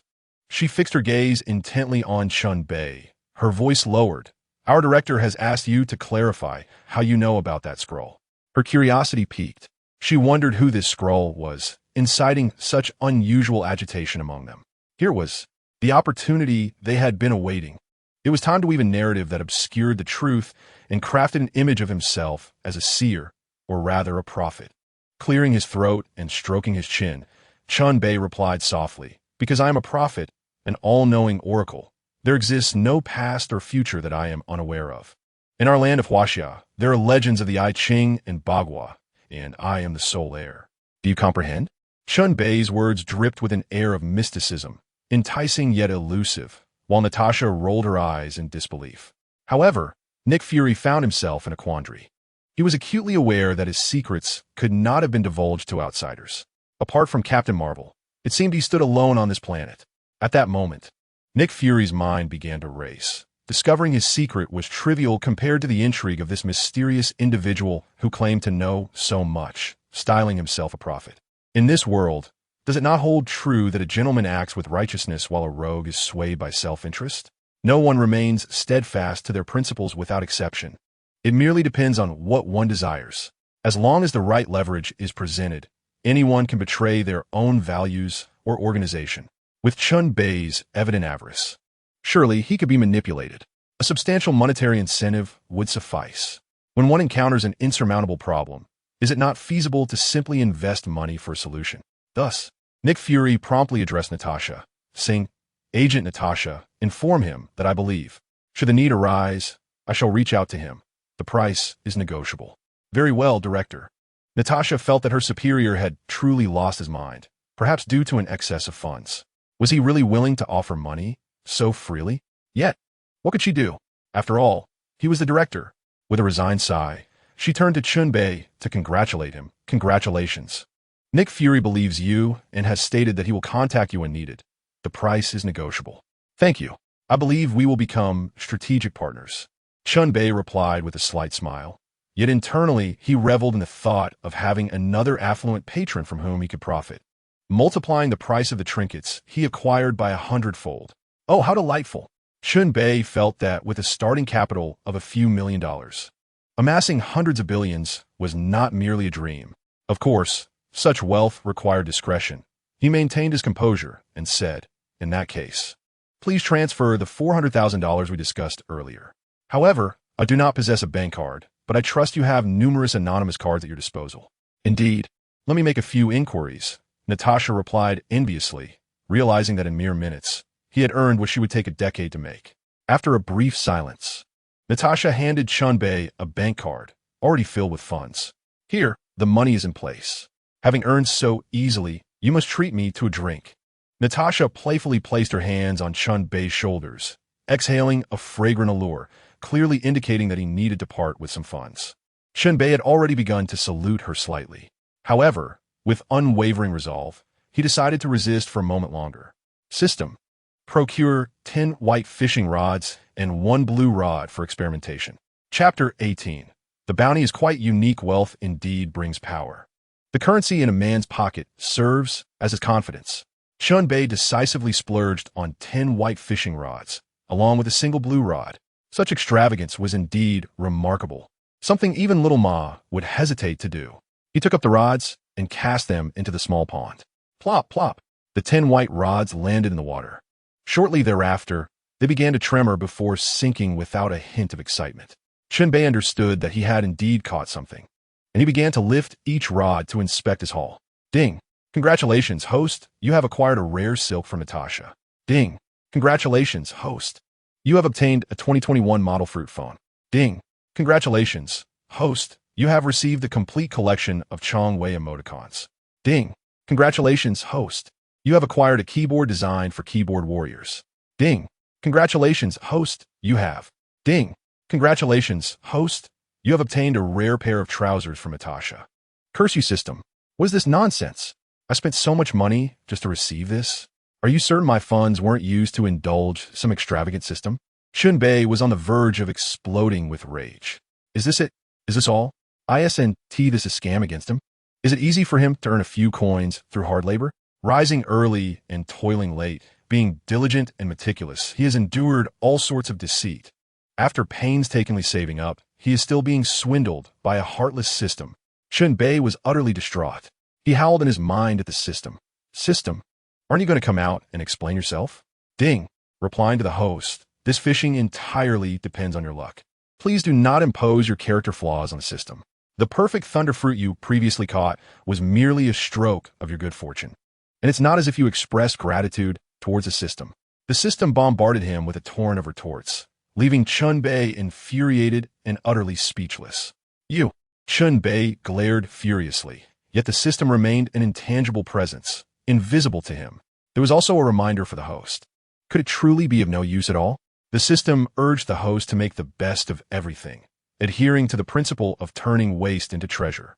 Speaker 1: She fixed her gaze intently on Chen Bei, her voice lowered. "Our director has asked you to clarify how you know about that scroll." Her curiosity piqued. She wondered who this scroll was, inciting such unusual agitation among them. Here was the opportunity they had been awaiting. It was time to weave a narrative that obscured the truth and crafted an image of himself as a seer, or rather a prophet. Clearing his throat and stroking his chin, Chen Bei replied softly, "Because I am a prophet, an all-knowing oracle, there exists no past or future that I am unaware of. In our land of Huaxia, there are legends of the I Ching and Bagua, and I am the sole heir. Do you comprehend?" Chen Bei's words dripped with an air of mysticism, enticing yet elusive, while Natasha rolled her eyes in disbelief. However, Nick Fury found himself in a quandary. He was acutely aware that his secrets could not have been divulged to outsiders. Apart from Captain Marvel, it seemed he stood alone on this planet. At that moment, Nick Fury's mind began to race. Discovering his secret was trivial compared to the intrigue of this mysterious individual who claimed to know so much, styling himself a prophet. In this world, does it not hold true that a gentleman acts with righteousness while a rogue is swayed by self-interest? No one remains steadfast to their principles without exception. It merely depends on what one desires. As long as the right leverage is presented, anyone can betray their own values or organization. With Chen Bei's evident avarice, surely he could be manipulated. A substantial monetary incentive would suffice. When one encounters an insurmountable problem, is it not feasible to simply invest money for a solution? Thus, Nick Fury promptly addressed Natasha, saying, "Agent Natasha, inform him that I believe. Should the need arise, I shall reach out to him. The price is negotiable." "Very well, Director." Natasha felt that her superior had truly lost his mind, perhaps due to an excess of funds. Was he really willing to offer money so freely? Yet, what could she do? After all, he was the director. With a resigned sigh, she turned to Chen Bei to congratulate him. "Congratulations. Nick Fury believes you and has stated that he will contact you when needed. The price is negotiable." "Thank you. I believe we will become strategic partners." Chen Bei replied with a slight smile. Yet internally, he reveled in the thought of having another affluent patron from whom he could profit, multiplying the price of the trinkets he acquired by 100-fold. Oh, how delightful! Chen Bei felt that with a starting capital of a few $1,000,000, amassing hundreds of billions was not merely a dream. Of course, such wealth required discretion. He maintained his composure and said, "In that case, please transfer the $400,000 we discussed earlier. However, I do not possess a bank card, but I trust you have numerous anonymous cards at your disposal." "Indeed, Let me make a few inquiries, Natasha replied enviously, realizing that in mere minutes, he had earned what she would take a decade to make. After a brief silence, Natasha handed Chen Bei a bank card, already filled with funds. Here, the money is in place. Having earned so easily, you must treat me to a drink. Natasha playfully placed her hands on Chen Bei's shoulders, exhaling a fragrant allure, clearly indicating that he needed to part with some funds. Chen Bei had already begun to salute her slightly. However, with unwavering resolve, he decided to resist for a moment longer. System: procure 10 white fishing rods and 1 blue rod for experimentation. Chapter 18. The bounty is quite unique. Wealth indeed brings power. The currency in a man's pocket serves as his confidence. Chen Bei decisively splurged on 10 white fishing rods, along with a single blue rod. Such extravagance was indeed remarkable, something even little Ma would hesitate to do. He took up the rods and cast them into the small pond. Plop, plop. The 10 white rods landed in the water. Shortly thereafter, they began to tremor before sinking without a hint of excitement. Chen Bei understood that he had indeed caught something, and he began to lift each rod to inspect his haul. Ding! Congratulations, host! You have acquired a rare silk from Natasha. Ding! Congratulations, host! You have obtained a 2021 model fruit phone. Ding! Congratulations, host! You have received a complete collection of Chong Wei emoticons. Ding! Congratulations, host! You have acquired a keyboard designed for keyboard warriors. Ding! Congratulations, host! You have. Ding! Congratulations, host! You have obtained a rare pair of trousers from Natasha. Curse you, system. What is this nonsense? I spent so much money just to receive this? Are you certain my funds weren't used to indulge some extravagant system? Chen Bei was on the verge of exploding with rage. Is this it? Is this all? ISNT, this is scam against him? Is it easy for him to earn a few coins through hard labor? Rising early and toiling late, being diligent and meticulous, he has endured all sorts of deceit. After painstakingly saving up, he is still being swindled by a heartless system. Chen Bei was utterly distraught. He howled in his mind at the system. System, aren't you going to come out and explain yourself? Ding, replying to the host. This fishing entirely depends on your luck. Please do not impose your character flaws on the system. The perfect thunder fruit you previously caught was merely a stroke of your good fortune. And it's not as if you expressed gratitude towards the system. The system bombarded him with a torrent of retorts, leaving Chen Bei infuriated and utterly speechless. You! Chen Bei glared furiously, yet the system remained an intangible presence, invisible to him. There was also a reminder for the host. Could it truly be of no use at all? The system urged the host to make the best of everything, adhering to the principle of turning waste into treasure.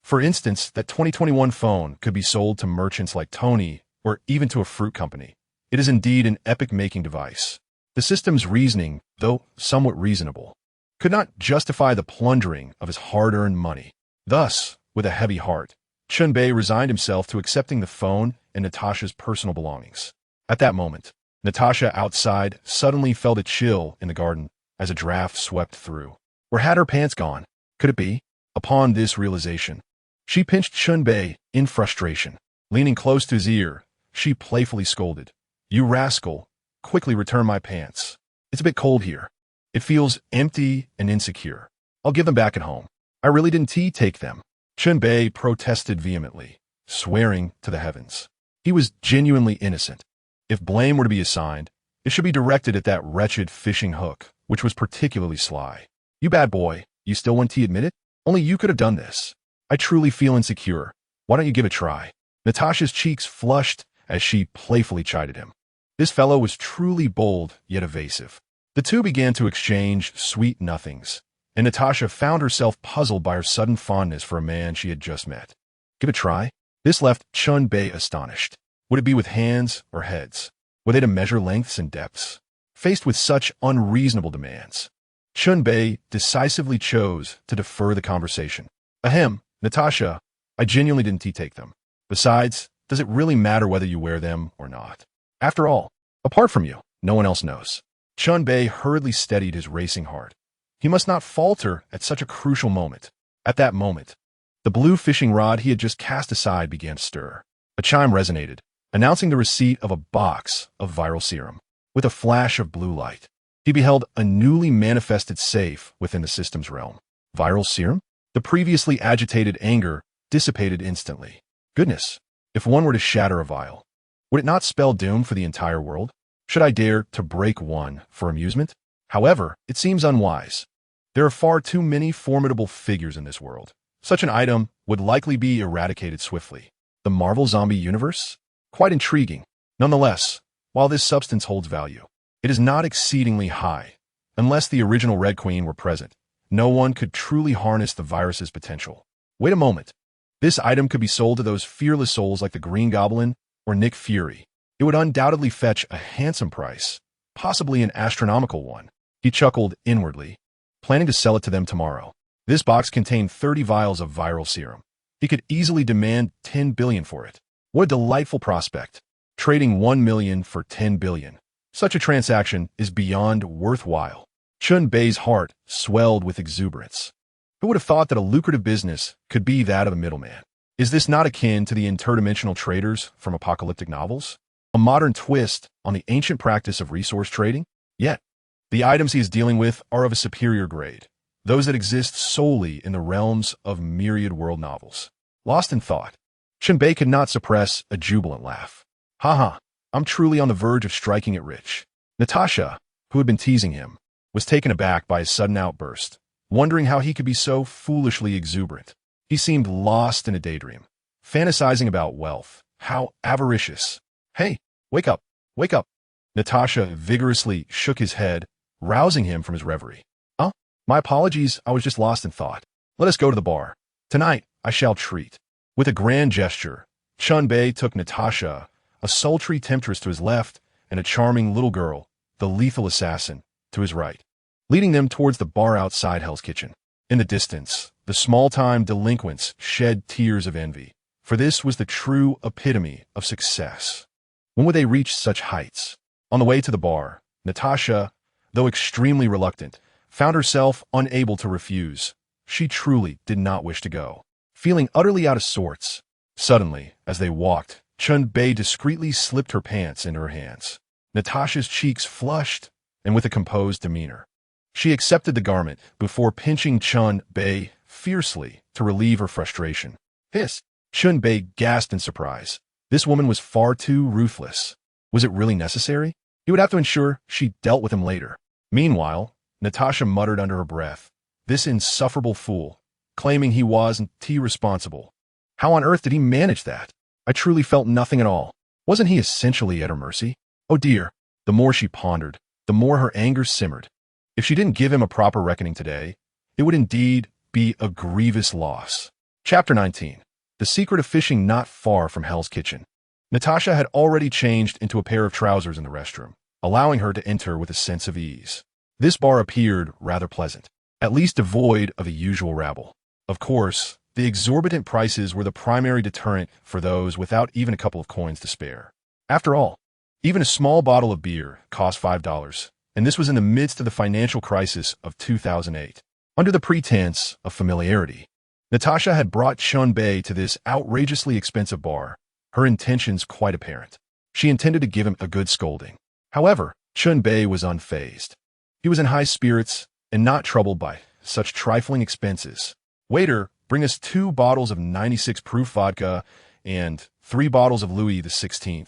Speaker 1: For instance, that 2021 phone could be sold to merchants like Tony or even to a fruit company. It is indeed an epic-making device. The system's reasoning, though somewhat reasonable, could not justify the plundering of his hard-earned money. Thus, with a heavy heart, Chen Bei resigned himself to accepting the phone and Natasha's personal belongings. At that moment, Natasha outside suddenly felt a chill in the garden as a draft swept through. Where had her pants gone? Could it be? Upon this realization, she pinched Chen Bei in frustration. Leaning close to his ear, she playfully scolded, "You rascal, quickly return my pants. It's a bit cold here. It feels empty and insecure. I'll give them back at home. I really didn't take them." Chen Bei protested vehemently, swearing to the heavens. He was genuinely innocent. If blame were to be assigned, it should be directed at that wretched fishing hook, which was particularly sly. "You bad boy, you still want to admit it? Only you could have done this. I truly feel insecure. Why don't you give it a try?" Natasha's cheeks flushed as she playfully chided him. This fellow was truly bold yet evasive. The two began to exchange sweet nothings, and Natasha found herself puzzled by her sudden fondness for a man she had just met. Give it a try? This left Chen Bei astonished. Would it be with hands or heads? Were they to measure lengths and depths? Faced with such unreasonable demands, Chen Bei decisively chose to defer the conversation. Ahem, Natasha, I genuinely didn't take them. Besides, does it really matter whether you wear them or not? After all, apart from you, no one else knows. Chen Bei hurriedly steadied his racing heart. He must not falter at such a crucial moment. At that moment, the blue fishing rod he had just cast aside began to stir. A chime resonated, announcing the receipt of a box of viral serum. With a flash of blue light, he beheld a newly manifested safe within the system's realm. Viral serum? The previously agitated anger dissipated instantly. Goodness, if one were to shatter a vial, would it not spell doom for the entire world? Should I dare to break one for amusement? However, it seems unwise. There are far too many formidable figures in this world. Such an item would likely be eradicated swiftly. The Marvel Zombie Universe? Quite intriguing. Nonetheless, while this substance holds value, it is not exceedingly high. Unless the original Red Queen were present, no one could truly harness the virus's potential. Wait a moment. This item could be sold to those fearless souls like the Green Goblin or Nick Fury. It would undoubtedly fetch a handsome price, possibly an astronomical one. He chuckled inwardly, planning to sell it to them tomorrow. This box contained 30 vials of viral serum. He could easily demand 10 billion for it. What a delightful prospect. Trading 1 million for 10 billion. Such a transaction is beyond worthwhile. Chen Bei's heart swelled with exuberance. Who would have thought that a lucrative business could be that of a middleman? Is this not akin to the interdimensional traders from apocalyptic novels? A modern twist on the ancient practice of resource trading? Yet, the items he is dealing with are of a superior grade, those that exist solely in the realms of myriad world novels. Lost in thought, Chen Bei could not suppress a jubilant laugh. Ha, I'm truly on the verge of striking it rich. Natasha, who had been teasing him, was taken aback by his sudden outburst, wondering how he could be so foolishly exuberant. He seemed lost in a daydream, fantasizing about wealth. How avaricious. Hey, wake up, wake up. Natasha vigorously shook his head, rousing him from his reverie. My apologies, I was just lost in thought. Let us go to the bar. Tonight, I shall treat. With a grand gesture, Chen Bei took Natasha, a sultry temptress to his left, and a charming little girl, the lethal assassin, to his right, leading them towards the bar outside Hell's Kitchen. In the distance, the small-time delinquents shed tears of envy, for this was the true epitome of success. When would they reach such heights? On the way to the bar, Natasha, though extremely reluctant, found herself unable to refuse. She truly did not wish to go. Feeling utterly out of sorts, suddenly, as they walked, Chen Bei discreetly slipped her pants into her hands. Natasha's cheeks flushed, and with a composed demeanor, she accepted the garment before pinching Chen Bei fiercely to relieve her frustration. Hiss! Chen Bei gasped in surprise. This woman was far too ruthless. Was it really necessary? He would have to ensure she dealt with him later. Meanwhile, Natasha muttered under her breath, this insufferable fool, claiming he wasn't responsible. How on earth did he manage that? I truly felt nothing at all. Wasn't he essentially at her mercy? Oh dear. The more she pondered, the more her anger simmered. If she didn't give him a proper reckoning today, it would indeed be a grievous loss. Chapter 19. The secret of fishing not far from Hell's Kitchen. Natasha had already changed into a pair of trousers in the restroom, allowing her to enter with a sense of ease. This bar appeared rather pleasant, at least devoid of the usual rabble. Of course, the exorbitant prices were the primary deterrent for those without even a couple of coins to spare. After all, even a small bottle of beer cost $5, and this was in the midst of the financial crisis of 2008. Under the pretense of familiarity, Natasha had brought Chen Bei to this outrageously expensive bar, her intentions quite apparent. She intended to give him a good scolding. However, Chen Bei was unfazed. He was in high spirits and not troubled by such trifling expenses. Waiter, bring us 2 bottles of 96 proof vodka and 3 bottles of Louis XVI,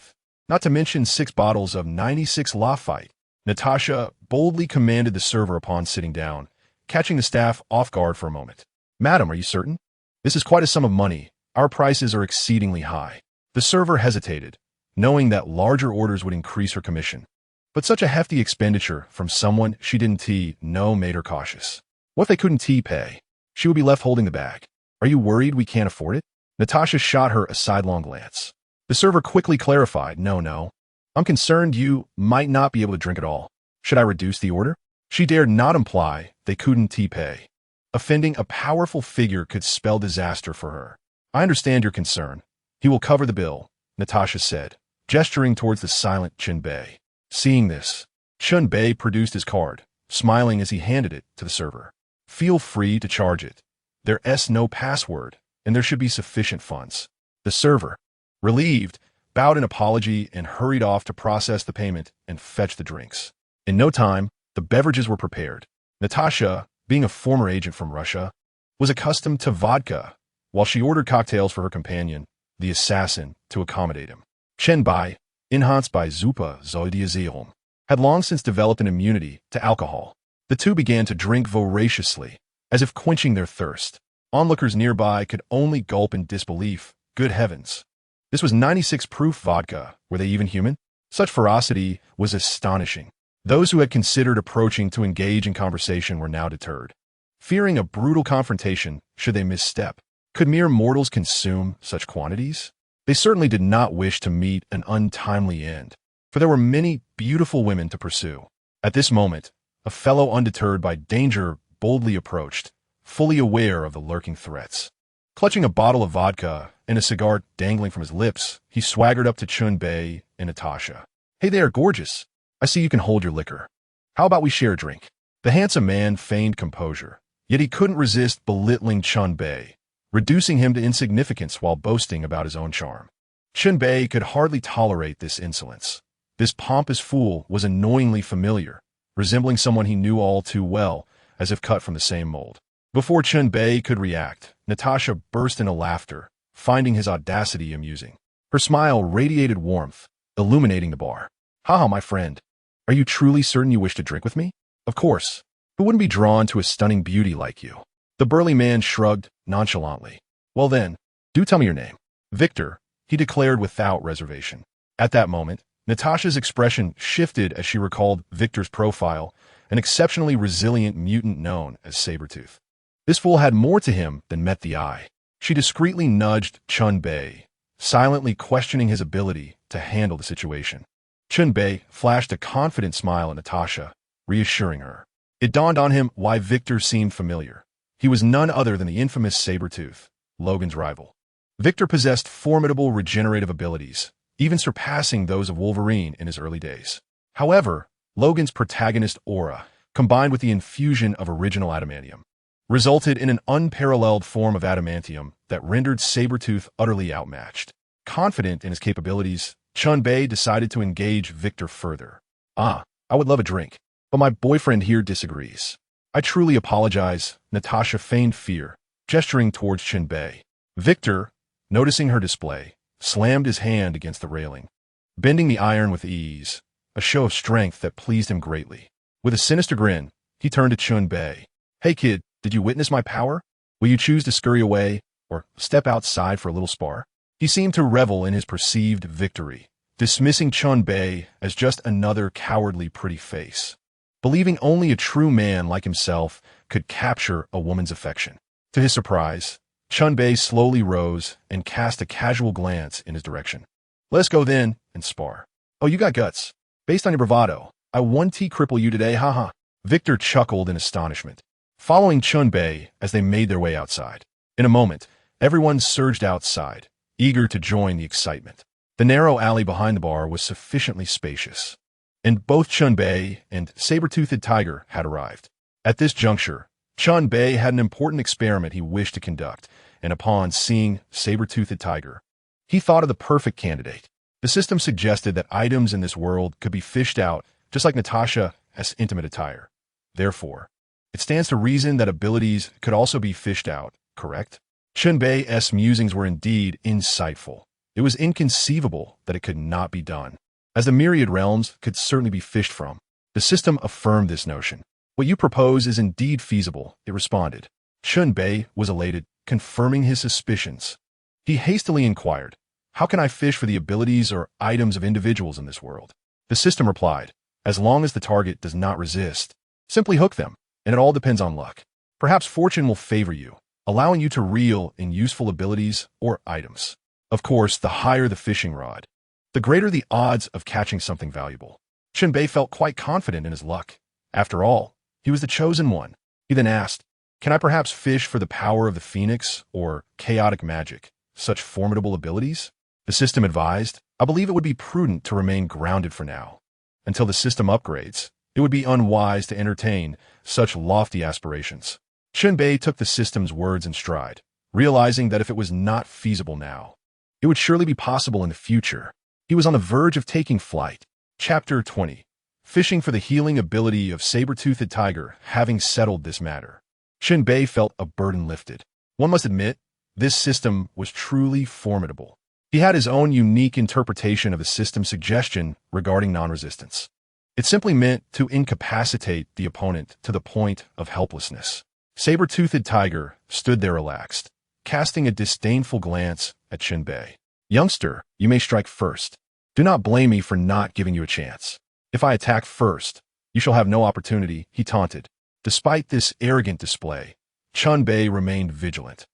Speaker 1: not to mention 6 bottles of 96 Lafite. Natasha boldly commanded the server upon sitting down, catching the staff off guard for a moment. Madam, are you certain? This is quite a sum of money. Our prices are exceedingly high. The server hesitated, knowing that larger orders would increase her commission. But such a hefty expenditure from someone she didn't know made her cautious. What if they couldn't pay? She would be left holding the bag. Are you worried we can't afford it? Natasha shot her a sidelong glance. The server quickly clarified, No. I'm concerned you might not be able to drink it all. Should I reduce the order? She dared not imply they couldn't pay. Offending a powerful figure could spell disaster for her. I understand your concern. He will cover the bill, Natasha said, gesturing towards the silent Chen Bei. Seeing this, Chen Bei produced his card, smiling as he handed it to the server. Feel free to charge it. There's no password, and there should be sufficient funds. The server, relieved, bowed in apology and hurried off to process the payment and fetch the drinks. In no time, the beverages were prepared. Natasha, being a former agent from Russia, was accustomed to vodka, while she ordered cocktails for her companion, the assassin, to accommodate him. Chen Bei, enhanced by Soldier Serum, had long since developed an immunity to alcohol. The two began to drink voraciously, as if quenching their thirst. Onlookers nearby could only gulp in disbelief. Good heavens. This was 96 proof vodka. Were they even human? Such ferocity was astonishing. Those who had considered approaching to engage in conversation were now deterred, fearing a brutal confrontation should they misstep. Could mere mortals consume such quantities? They certainly did not wish to meet an untimely end, for there were many beautiful women to pursue. At this moment, a fellow undeterred by danger boldly approached, fully aware of the lurking threats. Clutching a bottle of vodka and a cigar dangling from his lips, he swaggered up to Chen Bei and Natasha. "Hey there, gorgeous. I see you can hold your liquor. How about we share a drink?" The handsome man feigned composure, yet he couldn't resist belittling Chen Bei, reducing him to insignificance while boasting about his own charm. Chen Bei could hardly tolerate this insolence. This pompous fool was annoyingly familiar, resembling someone he knew all too well, as if cut from the same mold. Before Chen Bei could react, Natasha burst into laughter, finding his audacity amusing. Her smile radiated warmth, illuminating the bar. "Haha, my friend. Are you truly certain you wish to drink with me?" "Of course. Who wouldn't be drawn to a stunning beauty like you?" The burly man shrugged nonchalantly. "Well then, do tell me your name." "Victor," he declared without reservation. At that moment, Natasha's expression shifted as she recalled Victor's profile, an exceptionally resilient mutant known as Sabretooth. This fool had more to him than met the eye. She discreetly nudged Chen Bei, silently questioning his ability to handle the situation. Chen Bei flashed a confident smile at Natasha, reassuring her. It dawned on him why Victor seemed familiar. He was none other than the infamous Sabretooth, Logan's rival. Victor possessed formidable regenerative abilities, even surpassing those of Wolverine in his early days. However, Logan's protagonist aura, combined with the infusion of original adamantium, resulted in an unparalleled form of adamantium that rendered Sabretooth utterly outmatched. Confident in his capabilities, Chen Bei decided to engage Victor further. "I would love a drink, but my boyfriend here disagrees." "I truly apologize," Natasha feigned fear, gesturing towards Chen Bei. Victor, noticing her display, slammed his hand against the railing, bending the iron with ease, a show of strength that pleased him greatly. With a sinister grin, he turned to Chen Bei. "Hey kid, did you witness my power? Will you choose to scurry away or step outside for a little spar?" He seemed to revel in his perceived victory, dismissing Chen Bei as just another cowardly pretty face, believing only a true man like himself could capture a woman's affection. To his surprise, Chen Bei slowly rose and cast a casual glance in his direction. "Let's go then and spar." "Oh, you got guts. Based on your bravado, I 1T cripple you today, haha." Victor chuckled in astonishment, following Chen Bei as they made their way outside. In a moment, everyone surged outside, eager to join the excitement. The narrow alley behind the bar was sufficiently spacious, and both Chen Bei and Saber-Toothed Tiger had arrived. At this juncture, Chen Bei had an important experiment he wished to conduct, and upon seeing Saber-Toothed Tiger, he thought of the perfect candidate. The system suggested that items in this world could be fished out, just like Natasha's intimate attire. Therefore, it stands to reason that abilities could also be fished out, correct? Chen Bei's musings were indeed insightful. It was inconceivable that it could not be done, as the myriad realms could certainly be fished from. The system affirmed this notion. "What you propose is indeed feasible," it responded. Chen Bei was elated, confirming his suspicions. He hastily inquired, "How can I fish for the abilities or items of individuals in this world?" The system replied, "As long as the target does not resist, simply hook them, and it all depends on luck. Perhaps fortune will favor you, allowing you to reel in useful abilities or items. Of course, the higher the fishing rod, the greater the odds of catching something valuable." Chen Bei felt quite confident in his luck. After all, he was the chosen one. He then asked, "Can I perhaps fish for the power of the phoenix or chaotic magic, such formidable abilities?" The system advised, "I believe it would be prudent to remain grounded for now. Until the system upgrades, it would be unwise to entertain such lofty aspirations." Chen Bei took the system's words in stride, realizing that if it was not feasible now, it would surely be possible in the future. He was on the verge of taking flight. Chapter 20. Fishing for the healing ability of Saber-Toothed Tiger. Having settled this matter, Chen Bei felt a burden lifted. One must admit, This system was truly formidable. He had his own unique interpretation of the system's suggestion regarding non-resistance. It simply meant to incapacitate the opponent to the point of helplessness. Saber-toothed tiger stood there relaxed, casting a disdainful glance at Chen Bei. "Youngster, you may strike first. Do not blame me for not giving you a chance. If I attack first, you shall have no opportunity," he taunted. Despite this arrogant display, Chen Bei remained vigilant.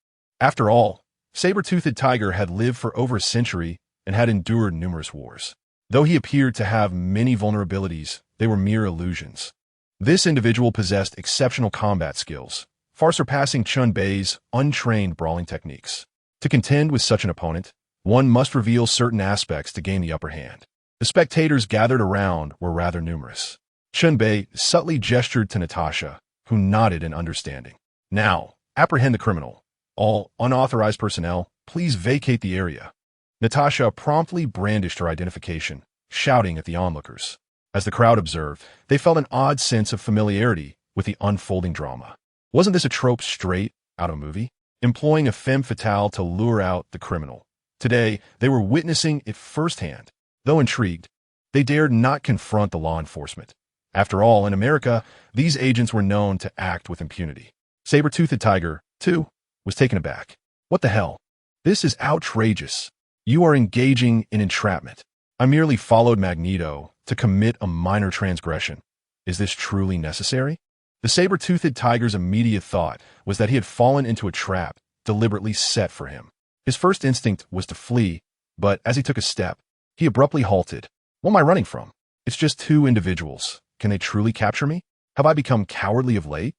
Speaker 1: After all, Saber-toothed tiger had lived for over a century and had endured numerous wars. Though he appeared to have many vulnerabilities, they were mere illusions. This individual possessed exceptional combat skills, far surpassing Chen Bei's untrained brawling techniques. To contend with such an opponent, one must reveal certain aspects to gain the upper hand. The spectators gathered around were rather numerous. Chen Bei subtly gestured to Natasha, who nodded in understanding. "Now, apprehend the criminal. All unauthorized personnel, please vacate the area." Natasha promptly brandished her identification, shouting at the onlookers. As the crowd observed, they felt an odd sense of familiarity with the unfolding drama. Wasn't this a trope straight out of a movie? Employing a femme fatale to lure out the criminal. Today, they were witnessing it firsthand. Though intrigued, they dared not confront the law enforcement. After all, in America, these agents were known to act with impunity. Saber-toothed tiger, too, was taken aback. "What the hell? This is outrageous. You are engaging in entrapment. I merely followed Magneto to commit a minor transgression. Is this truly necessary?" The saber-toothed tiger's immediate thought was that he had fallen into a trap deliberately set for him. His first instinct was to flee, but as he took a step, he abruptly halted. "What am I running from? It's just two individuals. Can they truly capture me? Have I become cowardly of late?"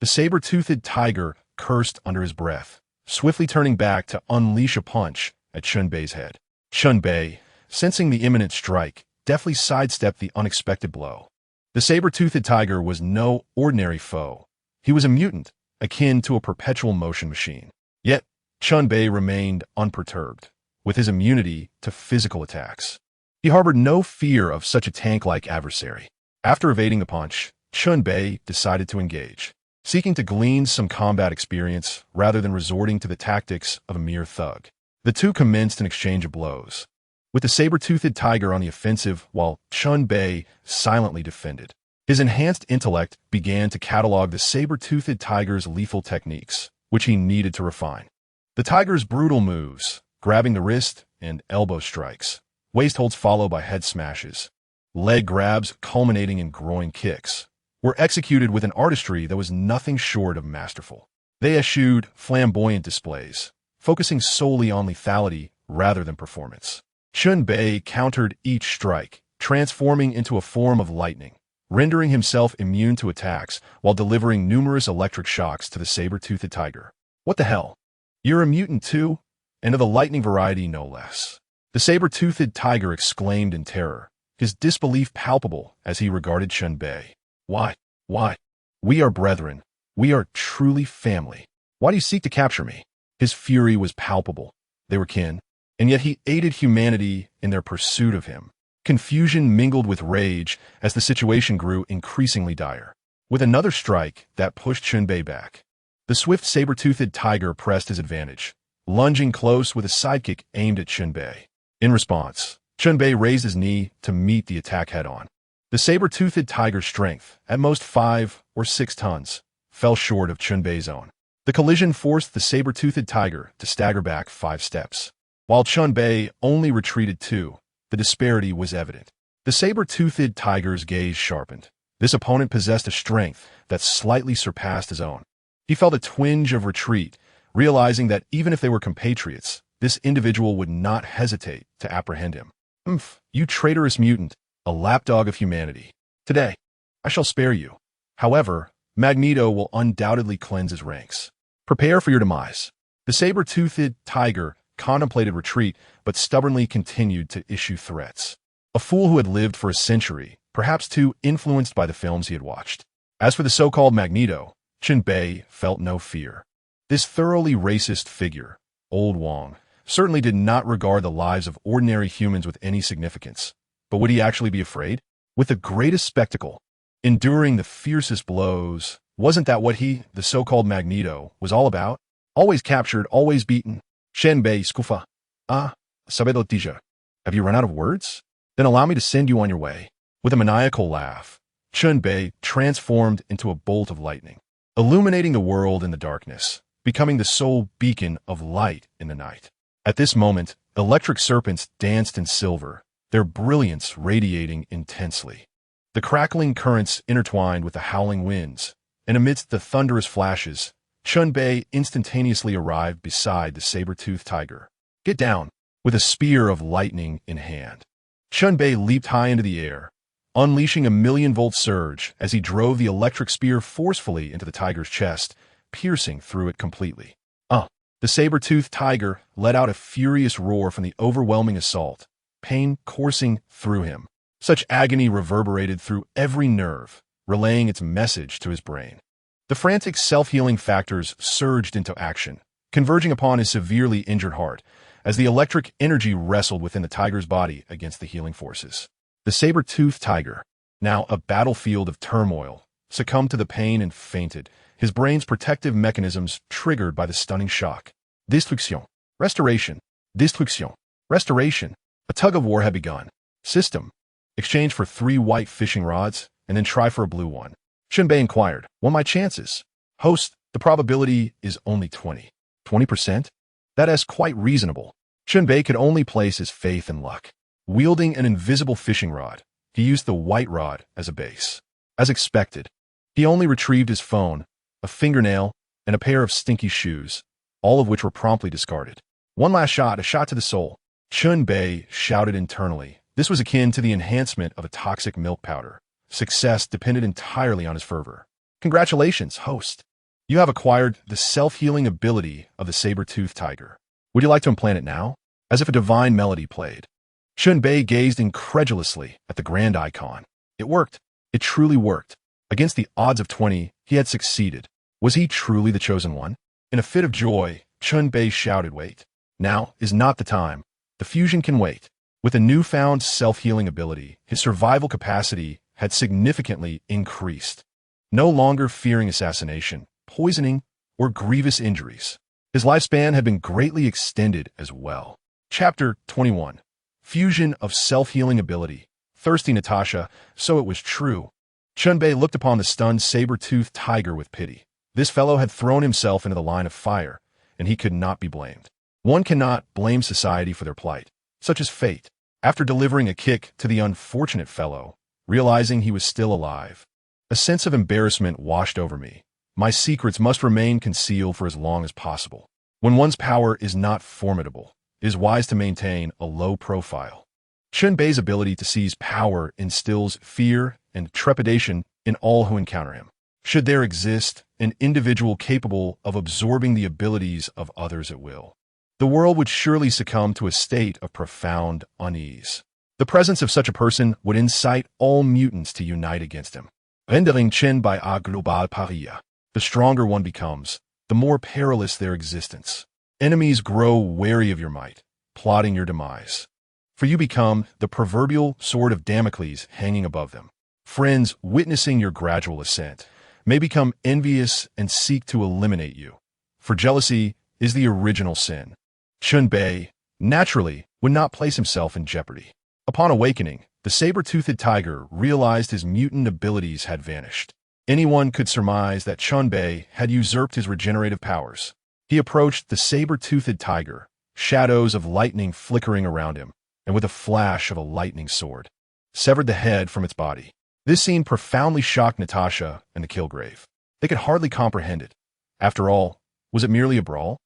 Speaker 1: The saber-toothed tiger cursed under his breath, swiftly turning back to unleash a punch at Chen Bei's head. Chen Bei, sensing the imminent strike, deftly sidestepped the unexpected blow. The saber-toothed tiger was no ordinary foe. He was a mutant, akin to a perpetual motion machine. Yet, Chen Bei remained unperturbed, with his immunity to physical attacks. He harbored no fear of such a tank-like adversary. After evading the punch, Chen Bei decided to engage, seeking to glean some combat experience rather than resorting to the tactics of a mere thug. The two commenced an exchange of blows, with the saber-toothed tiger on the offensive while Chen Bei silently defended. His enhanced intellect began to catalog the saber-toothed tiger's lethal techniques, which he needed to refine. The tiger's brutal moves, grabbing the wrist and elbow strikes, waist holds followed by head smashes, leg grabs culminating in groin kicks, were executed with an artistry that was nothing short of masterful. They eschewed flamboyant displays, focusing solely on lethality rather than performance. Chen Bei countered each strike, transforming into a form of lightning, rendering himself immune to attacks while delivering numerous electric shocks to the saber-toothed tiger. "What the hell? You're a mutant too? And of the lightning variety no less." The saber-toothed tiger exclaimed in terror, his disbelief palpable as he regarded Chen Bei. Why? We are brethren. We are truly family. Why do you seek to capture me?" His fury was palpable. They were kin, and yet he aided humanity in their pursuit of him. Confusion mingled with rage as the situation grew increasingly dire. With another strike that pushed Chen Bei back, the swift saber-toothed tiger pressed his advantage, lunging close with a sidekick aimed at Chen Bei. In response, Chen Bei raised his knee to meet the attack head-on. The saber-toothed tiger's strength, at most 5 or 6 tons, fell short of Chen Bei's own. The collision forced the saber-toothed tiger to stagger back 5 steps. While Chen Bei only retreated 2, the disparity was evident. The saber-toothed tiger's gaze sharpened. This opponent possessed a strength that slightly surpassed his own. He felt a twinge of retreat, realizing that even if they were compatriots, this individual would not hesitate to apprehend him. You traitorous mutant, a lapdog of humanity. Today, I shall spare you. However, Magneto will undoubtedly cleanse his ranks. Prepare for your demise." The saber-toothed tiger contemplated retreat, but stubbornly continued to issue threats. A fool who had lived for a century, perhaps too influenced by the films he had watched. As for the so-called Magneto, Chen Bei felt no fear. This thoroughly racist figure, Old Wong, certainly did not regard the lives of ordinary humans with any significance. But would he actually be afraid? With the greatest spectacle, enduring the fiercest blows, wasn't that what he, the so-called Magneto, was all about? Always captured, always beaten. Chen Bei skufa. Ah, sabedo tija. Have you run out of words? Then allow me to send you on your way. With a maniacal laugh, Chen Bei transformed into a bolt of lightning, illuminating the world in the darkness, becoming the sole beacon of light in the night. At this moment, electric serpents danced in silver, their brilliance radiating intensely. The crackling currents intertwined with the howling winds, and amidst the thunderous flashes, Chen Bei instantaneously arrived beside the saber-toothed tiger. Get down, with a spear of lightning in hand. Chen Bei leaped high into the air, unleashing a million-volt surge as he drove the electric spear forcefully into the tiger's chest, piercing through it completely. The saber-toothed tiger let out a furious roar from the overwhelming assault, pain coursing through him. Such agony reverberated through every nerve, relaying its message to his brain. The frantic self-healing factors surged into action, converging upon his severely injured heart, as the electric energy wrestled within the tiger's body against the healing forces. The saber-toothed tiger, now a battlefield of turmoil, succumbed to the pain and fainted, his brain's protective mechanisms triggered by the stunning shock. Destruction. Restoration. Destruction. Restoration. A tug-of-war had begun. System. Exchange for 3 white fishing rods, and then try for a blue one. Chen Bei inquired, "What are my chances?" Host, "The probability is only 20. 20%? That is quite reasonable." Chen Bei could only place his faith in luck. Wielding an invisible fishing rod, he used the white rod as a base. As expected, he only retrieved his phone, a fingernail, and a pair of stinky shoes, all of which were promptly discarded. One last shot, a shot to the soul. Chen Bei shouted internally. This was akin to the enhancement of a toxic milk powder. Success depended entirely on his fervor. Congratulations, host. You have acquired the self-healing ability of the saber-toothed tiger. Would you like to implant it now? As if a divine melody played. Chen Bei gazed incredulously at the grand icon. It worked. It truly worked. Against the odds of 20, he had succeeded. Was he truly the chosen one? In a fit of joy, Chen Bei shouted, "Wait. Now is not the time. The fusion can wait." With a newfound self-healing ability, his survival capacity had significantly increased. No longer fearing assassination, poisoning, or grievous injuries, his lifespan had been greatly extended as well. Chapter 21. Fusion of self-healing ability. Thirsty Natasha, so it was true. Chen Bei looked upon the stunned saber-toothed tiger with pity. This fellow had thrown himself into the line of fire, and he could not be blamed. One cannot blame society for their plight, such as fate. After delivering a kick to the unfortunate fellow, realizing he was still alive, a sense of embarrassment washed over me. My secrets must remain concealed for as long as possible. When one's power is not formidable, it is wise to maintain a low profile. Chen Bei's ability to seize power instills fear and trepidation in all who encounter him. Should there exist an individual capable of absorbing the abilities of others at will, the world would surely succumb to a state of profound unease. The presence of such a person would incite all mutants to unite against him, rendering Chen Bei a global paria. The stronger one becomes, the more perilous their existence. Enemies grow wary of your might, plotting your demise. For you become the proverbial sword of Damocles hanging above them. Friends, witnessing your gradual ascent, may become envious and seek to eliminate you. For jealousy is the original sin. Chen Bei, naturally, would not place himself in jeopardy. Upon awakening, the saber-toothed tiger realized his mutant abilities had vanished. Anyone could surmise that Chen Bei had usurped his regenerative powers. He approached the saber-toothed tiger, shadows of lightning flickering around him, and with a flash of a lightning sword, severed the head from its body. This scene profoundly shocked Natasha and the Killgrave. They could hardly comprehend it. After all, was it merely a brawl?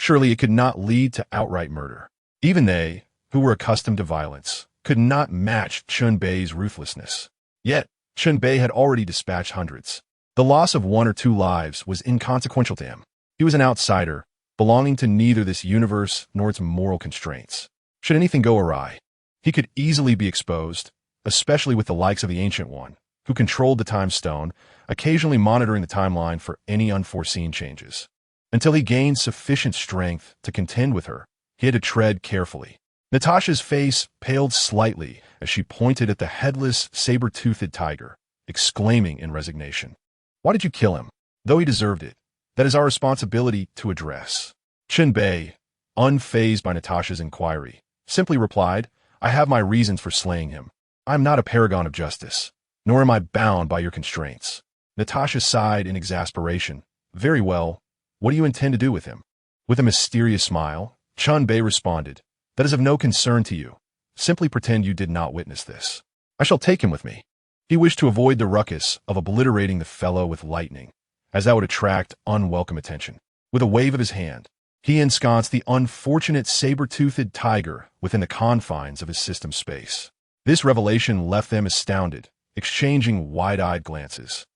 Speaker 1: Surely it could not lead to outright murder. Even they, who were accustomed to violence, could not match Chen Bei's ruthlessness. Yet, Chen Bei had already dispatched hundreds. The loss of 1 or 2 lives was inconsequential to him. He was an outsider, belonging to neither this universe nor its moral constraints. Should anything go awry, he could easily be exposed, especially with the likes of the Ancient One, who controlled the Time Stone, occasionally monitoring the timeline for any unforeseen changes. Until he gained sufficient strength to contend with her, he had to tread carefully. Natasha's face paled slightly as she pointed at the headless, saber-toothed tiger, exclaiming in resignation, "Why did you kill him? Though he deserved it, that is our responsibility to address. Chen Bei, unfazed by Natasha's inquiry, simply replied, I have my reasons for slaying him. I am not a paragon of justice, nor am I bound by your constraints. Natasha sighed in exasperation. Very well, what do you intend to do with him? With a mysterious smile, Chen Bei responded, that is of no concern to you. Simply pretend you did not witness this. I shall take him with me. He wished to avoid the ruckus of obliterating the fellow with lightning, as that would attract unwelcome attention. With a wave of his hand, he ensconced the unfortunate saber-toothed tiger within the confines of his system space. This revelation left them astounded, exchanging wide-eyed glances.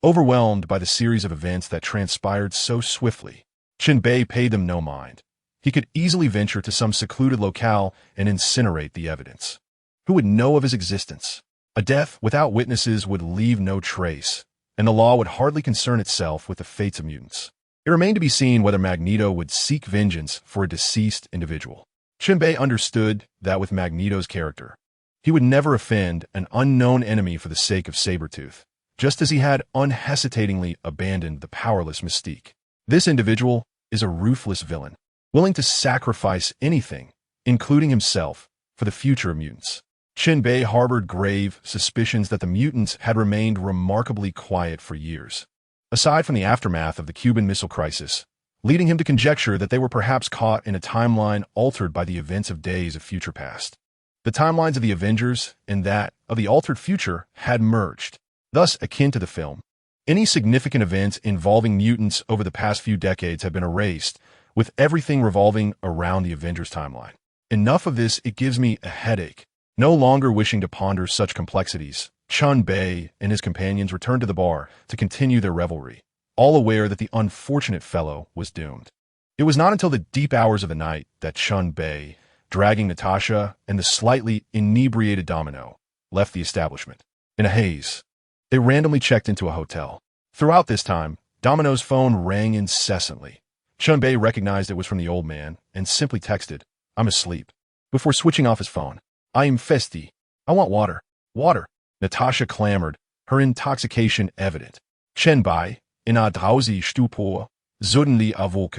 Speaker 1: Overwhelmed by the series of events that transpired so swiftly, Chen Bei paid them no mind. He could easily venture to some secluded locale and incinerate the evidence. Who would know of his existence? A death without witnesses would leave no trace, and the law would hardly concern itself with the fates of mutants. It remained to be seen whether Magneto would seek vengeance for a deceased individual. Chen Bei understood that with Magneto's character, he would never offend an unknown enemy for the sake of Sabretooth, just as he had unhesitatingly abandoned the powerless Mystique. This individual is a ruthless villain, willing to sacrifice anything, including himself, for the future of mutants. Chen Bei harbored grave suspicions that the mutants had remained remarkably quiet for years, aside from the aftermath of the Cuban Missile Crisis, leading him to conjecture that they were perhaps caught in a timeline altered by the events of days of future past. The timelines of the Avengers and that of the altered future had merged, thus akin to the film. Any significant events involving mutants over the past few decades have been erased, with everything revolving around the Avengers timeline. Enough of this, it gives me a headache. No longer wishing to ponder such complexities, Chen Bei and his companions returned to the bar to continue their revelry, all aware that the unfortunate fellow was doomed. It was not until the deep hours of the night that Chen Bei, dragging Natasha and the slightly inebriated Domino, left the establishment. In a haze, they randomly checked into a hotel. Throughout this time, Domino's phone rang incessantly. Chen Bei recognized it was from the old man and simply texted, I'm asleep, before switching off his phone. I am festy. I want water. Water. Natasha clamored, her intoxication evident. Chen Bei, in a drowsy stupor, suddenly awoke.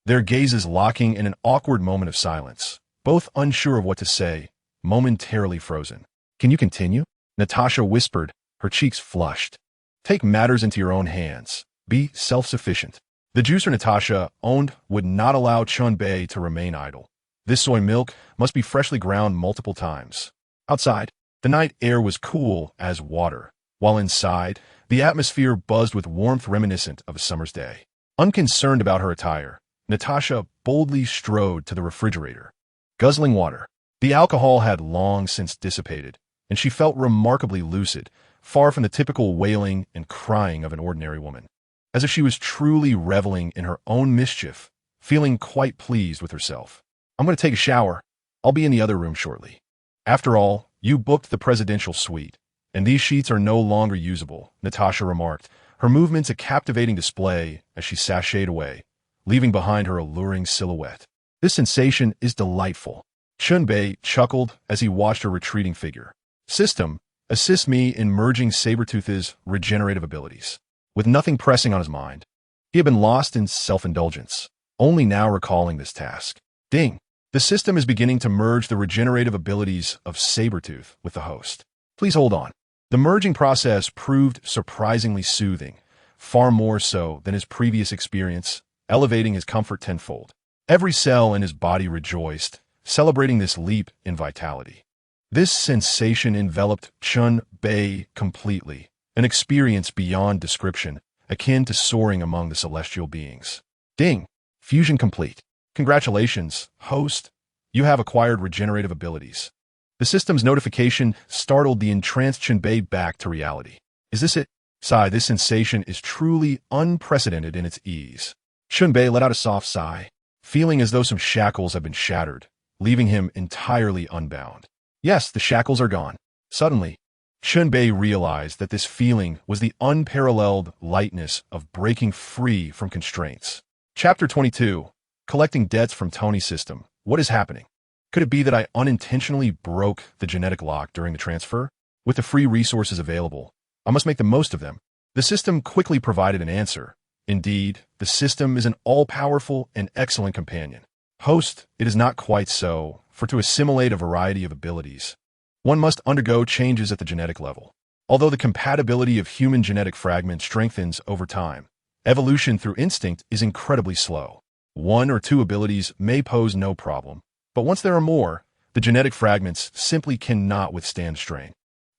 Speaker 1: Their gazes locking in an awkward moment of silence, both unsure of what to say, momentarily frozen. Can you continue? Natasha whispered, her cheeks flushed. Take matters into your own hands. Be self-sufficient. The juicer Natasha owned would not allow Chen Bei to remain idle. This soy milk must be freshly ground multiple times. Outside, the night air was cool as water, while inside, the atmosphere buzzed with warmth reminiscent of a summer's day. Unconcerned about her attire, Natasha boldly strode to the refrigerator. Guzzling water, the alcohol had long since dissipated, and she felt remarkably lucid, far from the typical wailing and crying of an ordinary woman. As if she was truly reveling in her own mischief, feeling quite pleased with herself. I'm going to take a shower. I'll be in the other room shortly. After all, you booked the presidential suite, and these sheets are no longer usable, Natasha remarked, her movements a captivating display as she sashayed away, leaving behind her alluring silhouette. This sensation is delightful. Chen Bei chuckled as he watched her retreating figure. System, assist me in merging Sabretooth's regenerative abilities. With nothing pressing on his mind, he had been lost in self-indulgence, only now recalling this task. Ding! The system is beginning to merge the regenerative abilities of Sabretooth with the host. Please hold on. The merging process proved surprisingly soothing, far more so than his previous experience, elevating his comfort tenfold. Every cell in his body rejoiced, celebrating this leap in vitality. This sensation enveloped Chen Bei completely, an experience beyond description, akin to soaring among the celestial beings. Ding! Fusion complete. Congratulations, host. You have acquired regenerative abilities. The system's notification startled the entranced Chen Bei back to reality. Is this it? Sigh, this sensation is truly unprecedented in its ease. Chen Bei let out a soft sigh, feeling as though some shackles had been shattered, leaving him entirely unbound. Yes, the shackles are gone. Suddenly, Chen Bei realized that this feeling was the unparalleled lightness of breaking free from constraints. Chapter 22. Collecting debts from Tony's system. What is happening? Could it be that I unintentionally broke the genetic lock during the transfer? With the free resources available, I must make the most of them. The system quickly provided an answer, Indeed, the system is an all-powerful and excellent companion. Host, it is not quite so, for to assimilate a variety of abilities, one must undergo changes at the genetic level. Although the compatibility of human genetic fragments strengthens over time, evolution through instinct is incredibly slow. One or two abilities may pose no problem, but once there are more, the genetic fragments simply cannot withstand strain.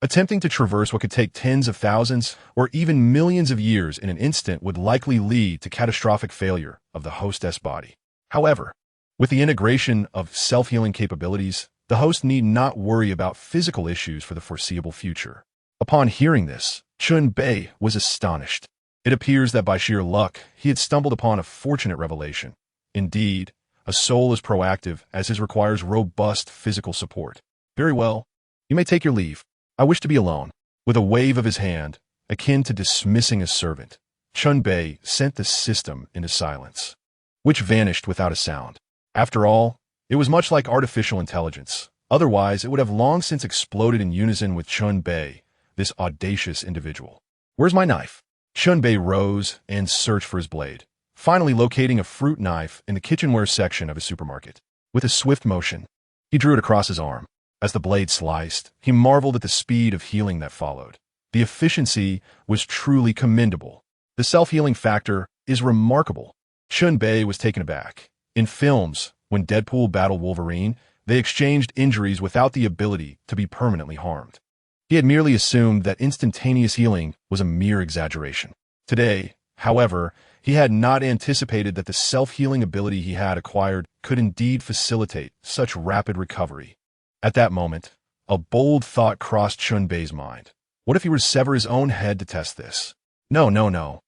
Speaker 1: Attempting to traverse what could take tens of thousands or even millions of years in an instant would likely lead to catastrophic failure of the hostess body. However, with the integration of self-healing capabilities, the host need not worry about physical issues for the foreseeable future. Upon hearing this, Chen Bei was astonished. It appears that by sheer luck, he had stumbled upon a fortunate revelation. Indeed, a soul as proactive as his requires robust physical support. Very well, you may take your leave. I wish to be alone. With a wave of his hand, akin to dismissing a servant, Chen Bei sent the system into silence, which vanished without a sound. After all, it was much like artificial intelligence. Otherwise, it would have long since exploded in unison with Chen Bei, this audacious individual. Where's my knife? Chen Bei rose and searched for his blade, finally locating a fruit knife in the kitchenware section of his supermarket. With a swift motion, he drew it across his arm. As the blade sliced, he marveled at the speed of healing that followed. The efficiency was truly commendable. The self-healing factor is remarkable. Chen Bei was taken aback. In films, when Deadpool battled Wolverine, they exchanged injuries without the ability to be permanently harmed. He had merely assumed that instantaneous healing was a mere exaggeration. Today, however, he had not anticipated that the self-healing ability he had acquired could indeed facilitate such rapid recovery. At that moment, a bold thought crossed Chen Bei's mind. What if he were to sever his own head to test this? No, no, no.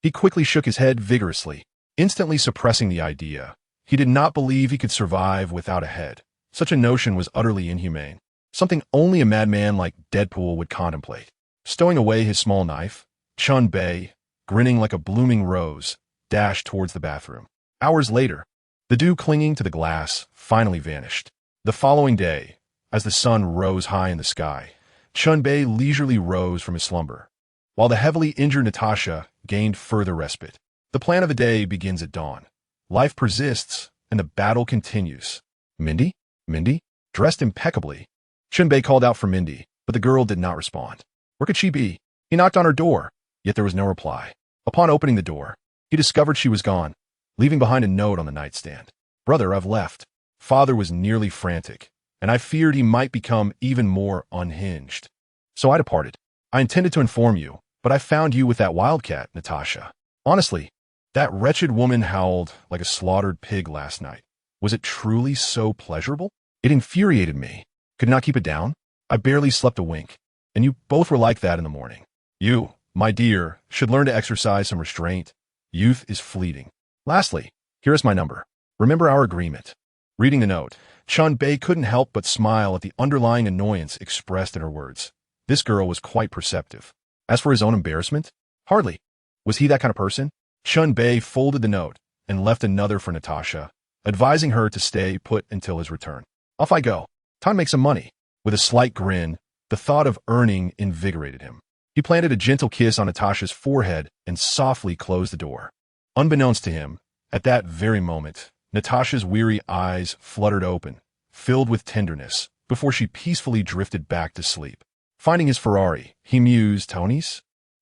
Speaker 1: He quickly shook his head vigorously, instantly suppressing the idea. He did not believe he could survive without a head. Such a notion was utterly inhumane, something only a madman like Deadpool would contemplate. Stowing away his small knife, Chen Bei, grinning like a blooming rose, dashed towards the bathroom. Hours later, the dew clinging to the glass finally vanished. The following day, as the sun rose high in the sky, Chen Bei leisurely rose from his slumber, while the heavily injured Natasha gained further respite. The plan of the day begins at dawn. Life persists, and the battle continues. Mindy? Mindy? Dressed impeccably. Chen Bei called out for Mindy, but the girl did not respond. Where could she be? He knocked on her door, yet there was no reply. Upon opening the door, he discovered she was gone, leaving behind a note on the nightstand. Brother, I've left. Father was nearly frantic, and I feared he might become even more unhinged. So I departed. I intended to inform you, but I found you with that wildcat, Natasha. Honestly, that wretched woman howled like a slaughtered pig last night. Was it truly so pleasurable? It infuriated me. Could not keep it down. I barely slept a wink, and you both were like that in the morning. You, my dear, should learn to exercise some restraint. Youth is fleeting. Lastly, here is my number. Remember our agreement. Reading the note, Chen Bei couldn't help but smile at the underlying annoyance expressed in her words. This girl was quite perceptive. As for his own embarrassment, hardly. Was he that kind of person? Chen Bei folded the note and left another for Natasha, advising her to stay put until his return. Off I go. Time to make some money. With a slight grin, the thought of earning invigorated him. He planted a gentle kiss on Natasha's forehead and softly closed the door. Unbeknownst to him, at that very moment, Natasha's weary eyes fluttered open, filled with tenderness, before she peacefully drifted back to sleep. Finding his Ferrari, he mused, Tony's?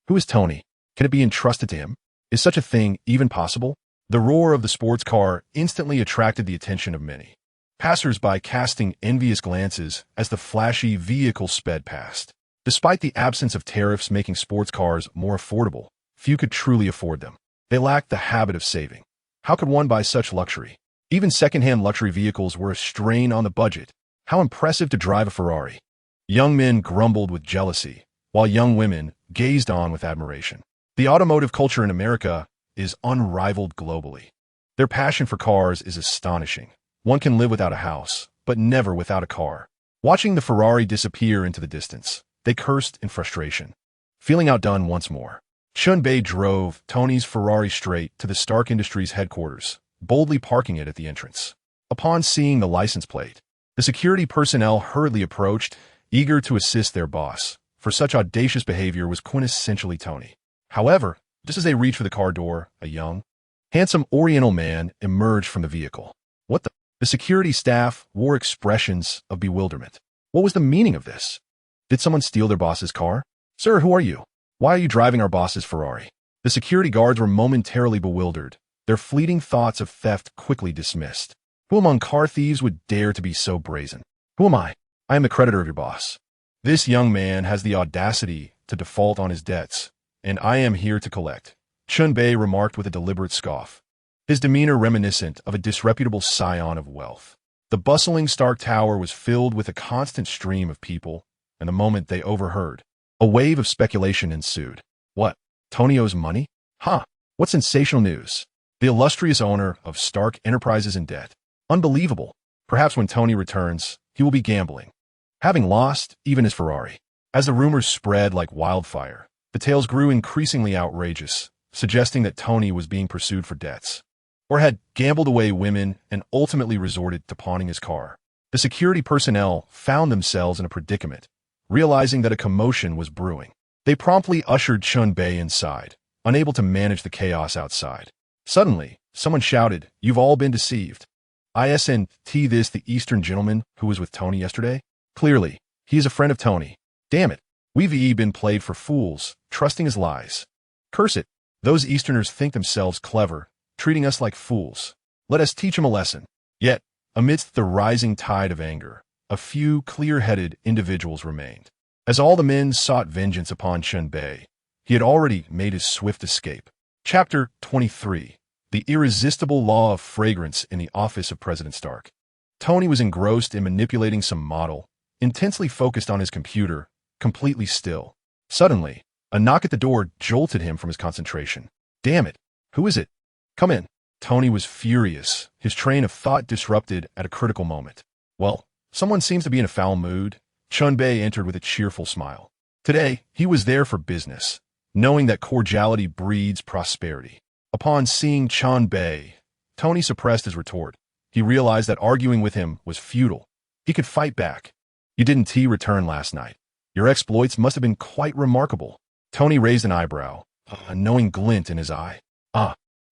Speaker 1: Who is Tony? Can it be entrusted to him? Is such a thing even possible? The roar of the sports car instantly attracted the attention of many, passers-by casting envious glances as the flashy vehicle sped past. Despite the absence of tariffs making sports cars more affordable, few could truly afford them. They lacked the habit of saving. How could one buy such luxury? Even second-hand luxury vehicles were a strain on the budget. How impressive to drive a Ferrari. Young men grumbled with jealousy, while young women gazed on with admiration. The automotive culture in America is unrivaled globally. Their passion for cars is astonishing. One can live without a house, but never without a car. Watching the Ferrari disappear into the distance, they cursed in frustration. Feeling outdone once more, Chen Bei drove Tony's Ferrari straight to the Stark Industries headquarters, boldly parking it at the entrance. Upon seeing the license plate, the security personnel hurriedly approached, eager to assist their boss, for such audacious behavior was quintessentially Tony. However, Just as they reached for the car door, a young, handsome Oriental man emerged from the vehicle. What the? The security staff wore expressions of bewilderment. What was the meaning of this? Did someone steal their boss's car? Sir, who are you? Why are you driving our boss's Ferrari? The security guards were momentarily bewildered, their fleeting thoughts of theft quickly dismissed. Who among car thieves would dare to be so brazen? Who am I? I am the creditor of your boss. This young man has the audacity to default on his debts, and I am here to collect, Chen Bei remarked with a deliberate scoff, his demeanor reminiscent of a disreputable scion of wealth. The bustling Stark Tower was filled with a constant stream of people, and the moment they overheard, a wave of speculation ensued. What? Tony owes money? Huh? What sensational news? The illustrious owner of Stark Enterprises in debt. Unbelievable. Perhaps when Tony returns, he will be gambling, having lost even his Ferrari. As the rumors spread like wildfire, the tales grew increasingly outrageous, suggesting that Tony was being pursued for debts, or had gambled away women and ultimately resorted to pawning his car. The security personnel found themselves in a predicament, realizing that a commotion was brewing. They promptly ushered Chen Bei inside, unable to manage the chaos outside. Suddenly, someone shouted, "You've all been deceived. Isn't this the Eastern gentleman who was with Tony yesterday? Clearly, he is a friend of Tony. Damn it, we've been played for fools, trusting his lies. Curse it, those Easterners think themselves clever, treating us like fools. Let us teach them a lesson." Yet, amidst the rising tide of anger, a few clear-headed individuals remained. As all the men sought vengeance upon Chen Bei, he had already made his swift escape. Chapter 23. The Irresistible Law of Fragrance in the Office of President Stark. Tony was engrossed in manipulating some model, intensely focused on his computer, completely still. Suddenly, a knock at the door jolted him from his concentration. Damn it! Who is it? Come in. Tony was furious, his train of thought disrupted at a critical moment. Well, someone seems to be in a foul mood. Chen Bei entered with a cheerful smile. Today, he was there for business, knowing that cordiality breeds prosperity. Upon seeing Chen Bei, Tony suppressed his retort. He realized that arguing with him was futile. He could fight back. You didn't return last night. Your exploits must have been quite remarkable. Tony raised an eyebrow, a knowing glint in his eye.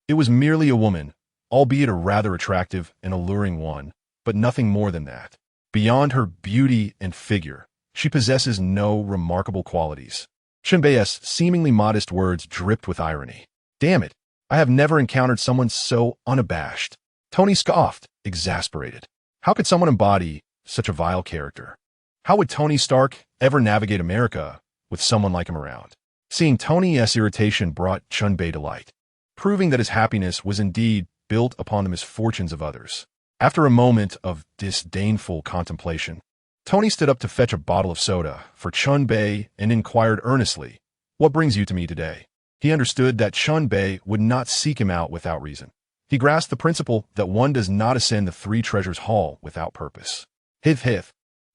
Speaker 1: It was merely a woman, albeit a rather attractive and alluring one, but nothing more than that. Beyond her beauty and figure, she possesses no remarkable qualities. Chen Bei's seemingly modest words dripped with irony. Damn it, I have never encountered someone so unabashed. Tony scoffed, exasperated. How could someone embody such a vile character? How would Tony Stark ever navigate America with someone like him around? Seeing Tony's irritation brought Chen Bei delight, proving that his happiness was indeed built upon the misfortunes of others. After a moment of disdainful contemplation, Tony stood up to fetch a bottle of soda for Chen Bei and inquired earnestly, "What brings you to me today?" He understood that Chen Bei would not seek him out without reason. He grasped the principle that one does not ascend the Three Treasures Hall without purpose. Hith.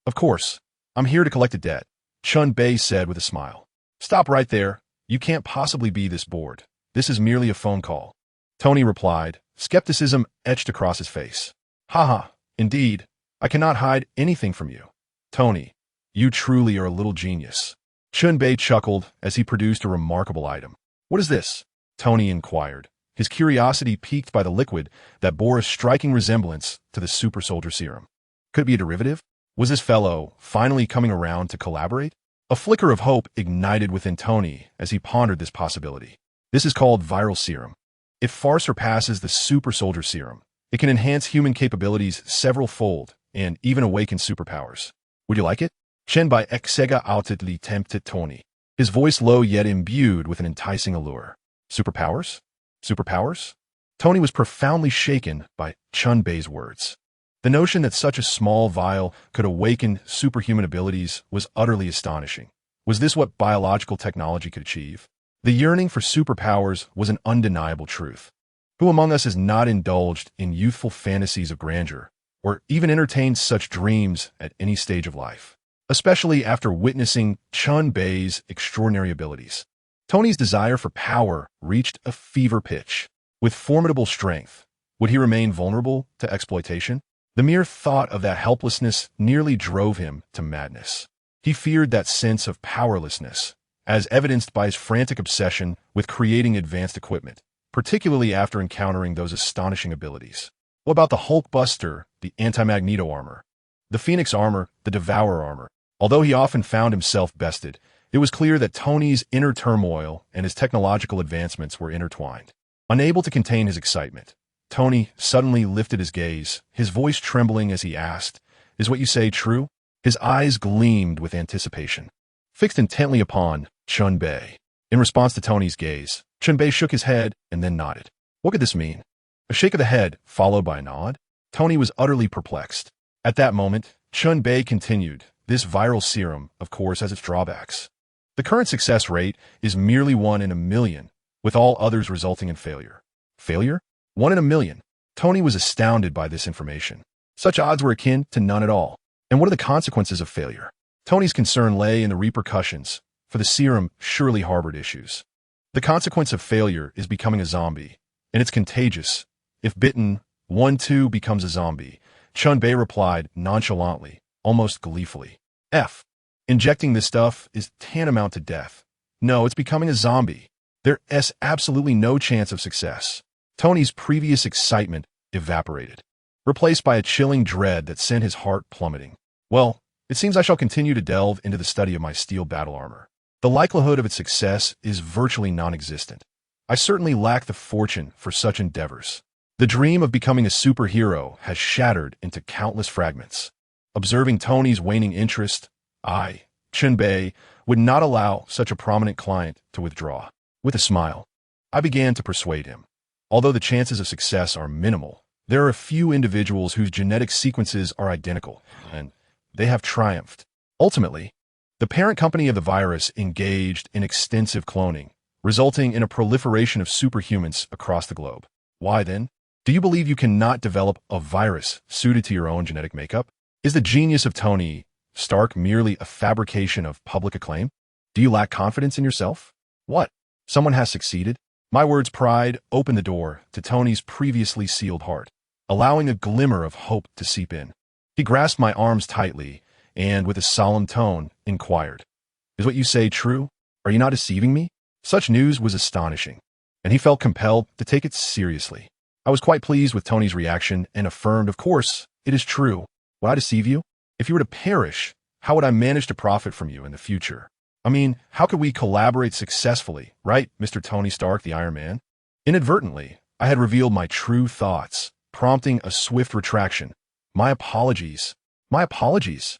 Speaker 1: Of course, I'm here to collect a debt, Chen Bei said with a smile. Stop right there. You can't possibly be this bored. This is merely a phone call. Tony replied, skepticism etched across his face. Haha, indeed, I cannot hide anything from you. Tony, you truly are a little genius. Chen Bei chuckled as he produced a remarkable item. What is this? Tony inquired, his curiosity piqued by the liquid that bore a striking resemblance to the Super Soldier Serum. Could it be a derivative? Was this fellow finally coming around to collaborate? A flicker of hope ignited within Tony as he pondered this possibility. This is called viral serum. It far surpasses the Super Soldier Serum. It can enhance human capabilities several-fold and even awaken superpowers. Would you like it? Chen Bei exega outedly tempted Tony, his voice low yet imbued with an enticing allure. Superpowers? Superpowers? Tony was profoundly shaken by Chen Bei's words. The notion that such a small vial could awaken superhuman abilities was utterly astonishing. Was this what biological technology could achieve? The yearning for superpowers was an undeniable truth. Who among us has not indulged in youthful fantasies of grandeur, or even entertained such dreams at any stage of life? Especially after witnessing Chen Bei's extraordinary abilities. Tony's desire for power reached a fever pitch. With formidable strength, would he remain vulnerable to exploitation? The mere thought of that helplessness nearly drove him to madness. He feared that sense of powerlessness, as evidenced by his frantic obsession with creating advanced equipment, particularly after encountering those astonishing abilities. What about the Hulkbuster, the anti-magneto armor, the Phoenix armor, the Devourer armor? Although he often found himself bested, it was clear that Tony's inner turmoil and his technological advancements were intertwined. Unable to contain his excitement, Tony suddenly lifted his gaze, his voice trembling as he asked, "Is what you say true?" His eyes gleamed with anticipation, fixed intently upon Chen Bei. In response to Tony's gaze, Chen Bei shook his head and then nodded. What could this mean? A shake of the head, followed by a nod? Tony was utterly perplexed. At that moment, Chen Bei continued, "This viral serum, of course, has its drawbacks. The current success rate is merely 1 in a million, with all others resulting in failure." Failure? 1 in a million. Tony was astounded by this information. Such odds were akin to none at all. And what are the consequences of failure? Tony's concern lay in the repercussions, for the serum surely harbored issues. The consequence of failure is becoming a zombie, and it's contagious. If bitten, one too becomes a zombie. Chen Bei replied nonchalantly, almost gleefully. Injecting this stuff is tantamount to death. No, it's becoming a zombie. There's absolutely no chance of success. Tony's previous excitement evaporated, replaced by a chilling dread that sent his heart plummeting. Well, it seems I shall continue to delve into the study of my steel battle armor. The likelihood of its success is virtually non-existent. I certainly lack the fortune for such endeavors. The dream of becoming a superhero has shattered into countless fragments. Observing Tony's waning interest, I, Chen Bei, would not allow such a prominent client to withdraw. With a smile, I began to persuade him. Although the chances of success are minimal, there are a few individuals whose genetic sequences are identical, and they have triumphed. Ultimately, the parent company of the virus engaged in extensive cloning, resulting in a proliferation of superhumans across the globe. Why then? Do you believe you cannot develop a virus suited to your own genetic makeup? Is the genius of Tony Stark merely a fabrication of public acclaim? Do you lack confidence in yourself? What? Someone has succeeded? My words pried open the door to Tony's previously sealed heart, allowing a glimmer of hope to seep in. He grasped my arms tightly and, with a solemn tone, inquired, "Is what you say true? Are you not deceiving me?" Such news was astonishing, and he felt compelled to take it seriously. I was quite pleased with Tony's reaction and affirmed, "Of course, it is true. Would I deceive you? If you were to perish, how would I manage to profit from you in the future? I mean, how could we collaborate successfully, right, Mr. Tony Stark, the Iron Man?" Inadvertently, I had revealed my true thoughts, prompting a swift retraction. My apologies. My apologies.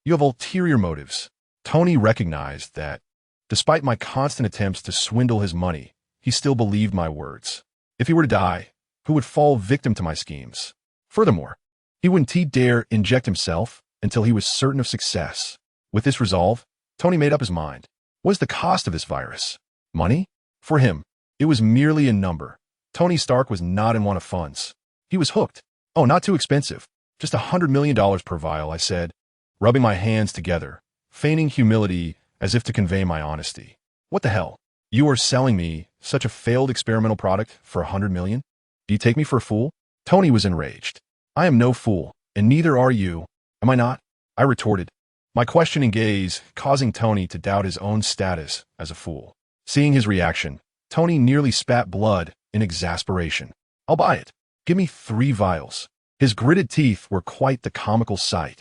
Speaker 1: You have ulterior motives. Tony recognized that, despite my constant attempts to swindle his money, he still believed my words. If he were to die, who would fall victim to my schemes? Furthermore, he wouldn't dare inject himself until he was certain of success. With this resolve, Tony made up his mind. What is the cost of this virus? Money? For him, it was merely a number. Tony Stark was not in want of funds. He was hooked. Oh, not too expensive. Just $100 million per vial, I said, rubbing my hands together, feigning humility as if to convey my honesty. What the hell? You are selling me such a failed experimental product for $100 million? Do you take me for a fool? Tony was enraged. I am no fool, and neither are you. Am I not? I retorted, my questioning gaze causing Tony to doubt his own status as a fool. Seeing his reaction, Tony nearly spat blood in exasperation. I'll buy it. Give me 3 vials. His gritted teeth were quite the comical sight.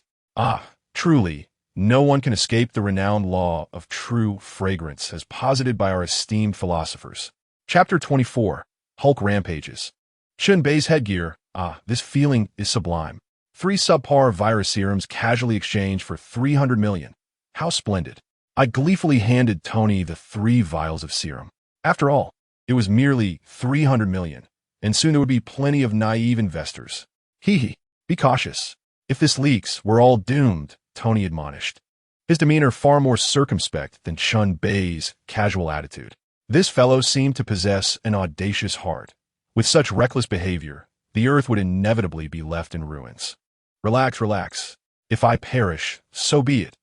Speaker 1: Truly, no one can escape the renowned law of true fragrance as posited by our esteemed philosophers. Chapter 24, Hulk Rampages. Chen Bei's headgear. This feeling is sublime. 3 subpar virus serums casually exchanged for 300 million. How splendid. I gleefully handed Tony the 3 vials of serum. After all, it was merely 300 million, and soon there would be plenty of naive investors. Be cautious. If this leaks, we're all doomed, Tony admonished, his demeanor far more circumspect than Chen Bei's casual attitude. This fellow seemed to possess an audacious heart. With such reckless behavior, the earth would inevitably be left in ruins. Relax. If I perish, so be it.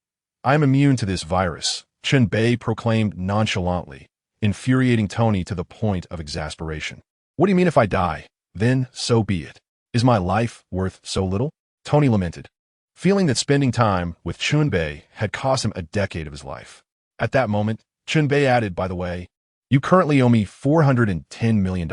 Speaker 1: I am immune to this virus, Chen Bei proclaimed nonchalantly, infuriating Tony to the point of exasperation. What do you mean if I die? Then so be it. Is my life worth so little? Tony lamented, feeling that spending time with Chen Bei had cost him a decade of his life. At that moment, Chen Bei added, by the way, you currently owe me $410 million.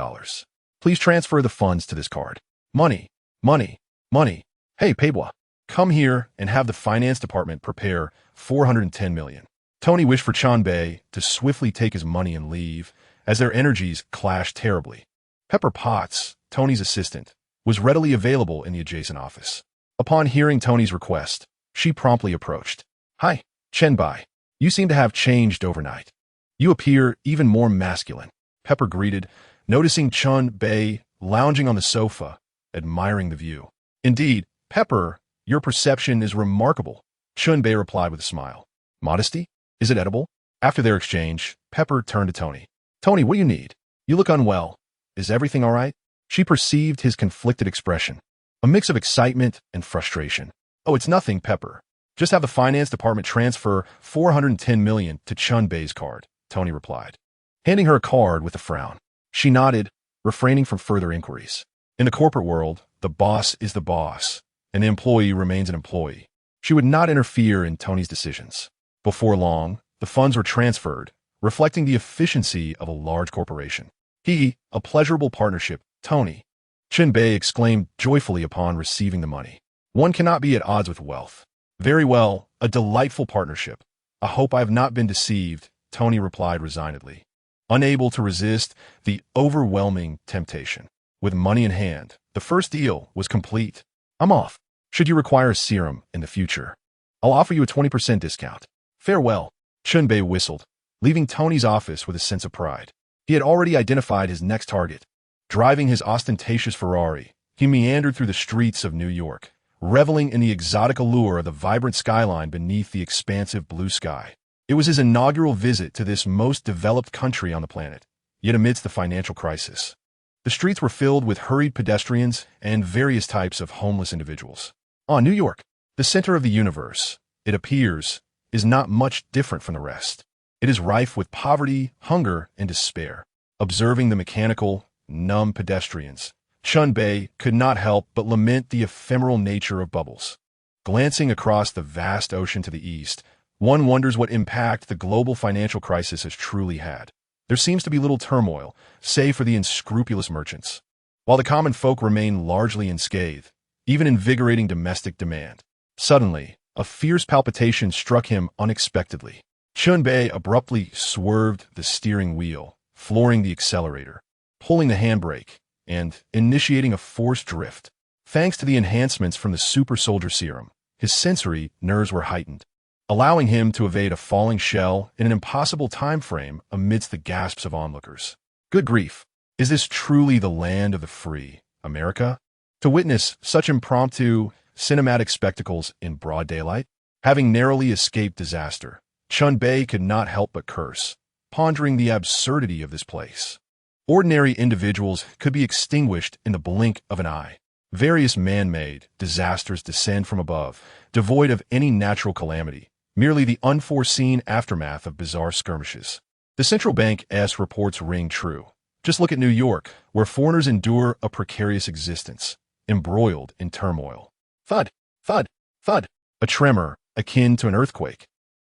Speaker 1: Please transfer the funds to this card. Money, money, money. Hey, Peibois, come here and have the finance department prepare $410 million. Tony wished for Chen Bei to swiftly take his money and leave, as their energies clashed terribly. Pepper Potts, Tony's assistant, was readily available in the adjacent office. Upon hearing Tony's request, she promptly approached. Hi, Chen Bei. You seem to have changed overnight. You appear even more masculine, Pepper greeted, noticing Chen Bei lounging on the sofa, admiring the view. Indeed, Pepper, your perception is remarkable, Chen Bei replied with a smile. Modesty? Is it edible? After their exchange, Pepper turned to Tony. Tony, what do you need? You look unwell. Is everything all right? She perceived his conflicted expression, a mix of excitement and frustration. Oh, it's nothing, Pepper. Just have the finance department transfer $410 million to Chen Bei's card, Tony replied, handing her a card with a frown. She nodded, refraining from further inquiries. In the corporate world, the boss is the boss, and the employee remains an employee. She would not interfere in Tony's decisions. Before long, the funds were transferred, reflecting the efficiency of a large corporation. A pleasurable partnership, Tony. Chen Bei exclaimed joyfully upon receiving the money. One cannot be at odds with wealth. Very well, a delightful partnership. I hope I have not been deceived, Tony replied resignedly, unable to resist the overwhelming temptation. With money in hand, the first deal was complete. I'm off. Should you require a serum in the future, I'll offer you a 20% discount. Farewell, Chen Bei whistled, leaving Tony's office with a sense of pride. He had already identified his next target. Driving his ostentatious Ferrari, he meandered through the streets of New York, reveling in the exotic allure of the vibrant skyline beneath the expansive blue sky. It was his inaugural visit to this most developed country on the planet, yet amidst the financial crisis. The streets were filled with hurried pedestrians and various types of homeless individuals. New York, the center of the universe, it appears, is not much different from the rest. It is rife with poverty, hunger, and despair. Observing the mechanical, numb pedestrians, Chen Bei could not help but lament the ephemeral nature of bubbles. Glancing across the vast ocean to the east, one wonders what impact the global financial crisis has truly had. There seems to be little turmoil, save for the unscrupulous merchants, while the common folk remain largely unscathed, even invigorating domestic demand. Suddenly, a fierce palpitation struck him unexpectedly. Chen Bei abruptly swerved the steering wheel, flooring the accelerator, pulling the handbrake, and initiating a forced drift. Thanks to the enhancements from the Super Soldier Serum, his sensory nerves were heightened, allowing him to evade a falling shell in an impossible time frame amidst the gasps of onlookers. Good grief! Is this truly the land of the free, America? To witness such impromptu, cinematic spectacles in broad daylight? Having narrowly escaped disaster, Chen Bei could not help but curse, pondering the absurdity of this place. Ordinary individuals could be extinguished in the blink of an eye. Various man-made disasters descend from above, devoid of any natural calamity, merely the unforeseen aftermath of bizarre skirmishes. The central bank's reports ring true. Just look at New York, where foreigners endure a precarious existence, embroiled in turmoil. Thud, thud, thud. A tremor, akin to an earthquake,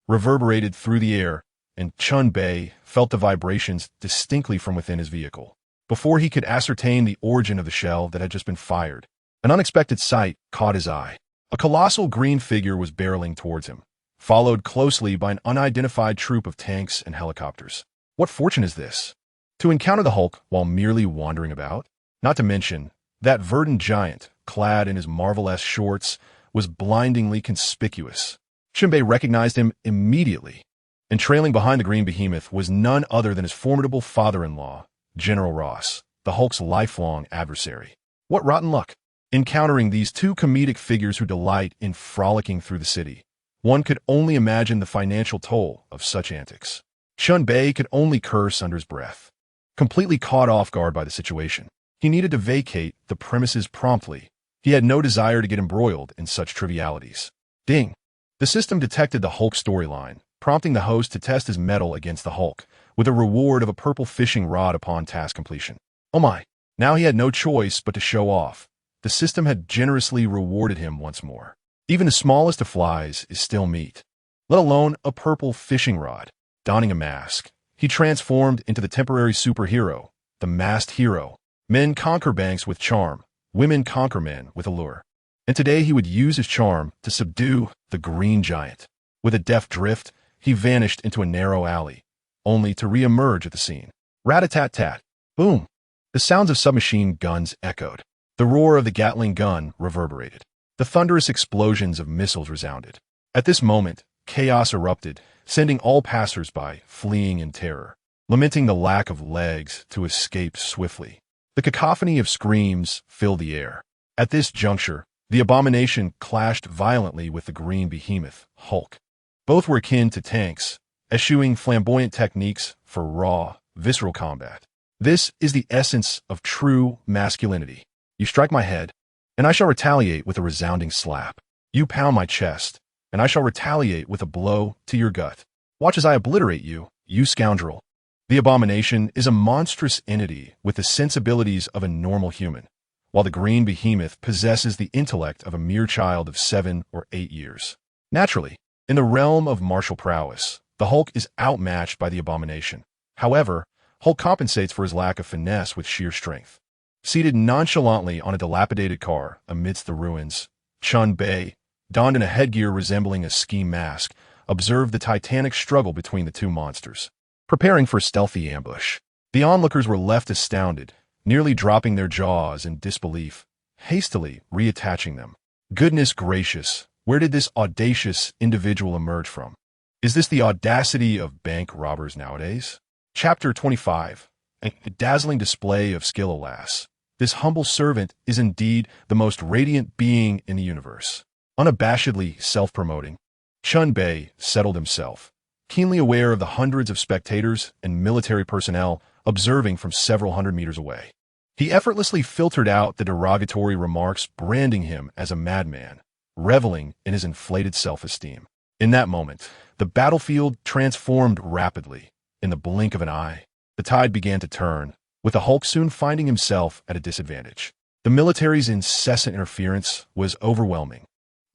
Speaker 1: reverberated through the air, and Chen Bei felt the vibrations distinctly from within his vehicle. Before he could ascertain the origin of the shell that had just been fired, an unexpected sight caught his eye. A colossal green figure was barreling towards him, followed closely by an unidentified troop of tanks and helicopters. What fortune is this? To encounter the Hulk while merely wandering about? Not to mention, that verdant giant, clad in his Marvel-esque shorts, was blindingly conspicuous. Chen Bei recognized him immediately, and trailing behind the green behemoth was none other than his formidable father-in-law, General Ross, the Hulk's lifelong adversary. What rotten luck! Encountering these two comedic figures who delight in frolicking through the city, one could only imagine the financial toll of such antics. Chen Bei could only curse under his breath. Completely caught off guard by the situation, he needed to vacate the premises promptly. He had no desire to get embroiled in such trivialities. Ding! The system detected the Hulk storyline, prompting the host to test his mettle against the Hulk, with a reward of a purple fishing rod upon task completion. Oh my! Now he had no choice but to show off. The system had generously rewarded him once more. Even the smallest of flies is still meat, let alone a purple fishing rod. Donning a mask, he transformed into the temporary superhero, the masked hero. Men conquer banks with charm, women conquer men with allure. And today he would use his charm to subdue the Green Giant. With a deft drift, he vanished into a narrow alley, only to re-emerge at the scene. Rat-a-tat-tat. Boom. The sounds of submachine guns echoed. The roar of the Gatling gun reverberated. The thunderous explosions of missiles resounded. At this moment, chaos erupted, sending all passers-by fleeing in terror, lamenting the lack of legs to escape swiftly. The cacophony of screams filled the air. At this juncture, the abomination clashed violently with the green behemoth, Hulk. Both were akin to tanks, eschewing flamboyant techniques for raw, visceral combat. This is the essence of true masculinity. You strike my head, and I shall retaliate with a resounding slap. You pound my chest, and I shall retaliate with a blow to your gut. Watch as I obliterate you, you scoundrel. The abomination is a monstrous entity with the sensibilities of a normal human, while the green behemoth possesses the intellect of a mere child of 7 or 8 years. Naturally, in the realm of martial prowess, the Hulk is outmatched by the abomination. However, Hulk compensates for his lack of finesse with sheer strength. Seated nonchalantly on a dilapidated car amidst the ruins, Chen Bei, donned in a headgear resembling a ski mask, observed the titanic struggle between the two monsters. Preparing for a stealthy ambush, the onlookers were left astounded, nearly dropping their jaws in disbelief, hastily reattaching them. Goodness gracious, where did this audacious individual emerge from? Is this the audacity of bank robbers nowadays? Chapter 25. A dazzling display of skill, alas. This humble servant is indeed the most radiant being in the universe. Unabashedly self-promoting, Chen Bei settled himself, keenly aware of the hundreds of spectators and military personnel observing from several hundred meters away. He effortlessly filtered out the derogatory remarks branding him as a madman, reveling in his inflated self-esteem. In that moment, the battlefield transformed rapidly. In the blink of an eye, the tide began to turn, with the Hulk soon finding himself at a disadvantage. The military's incessant interference was overwhelming,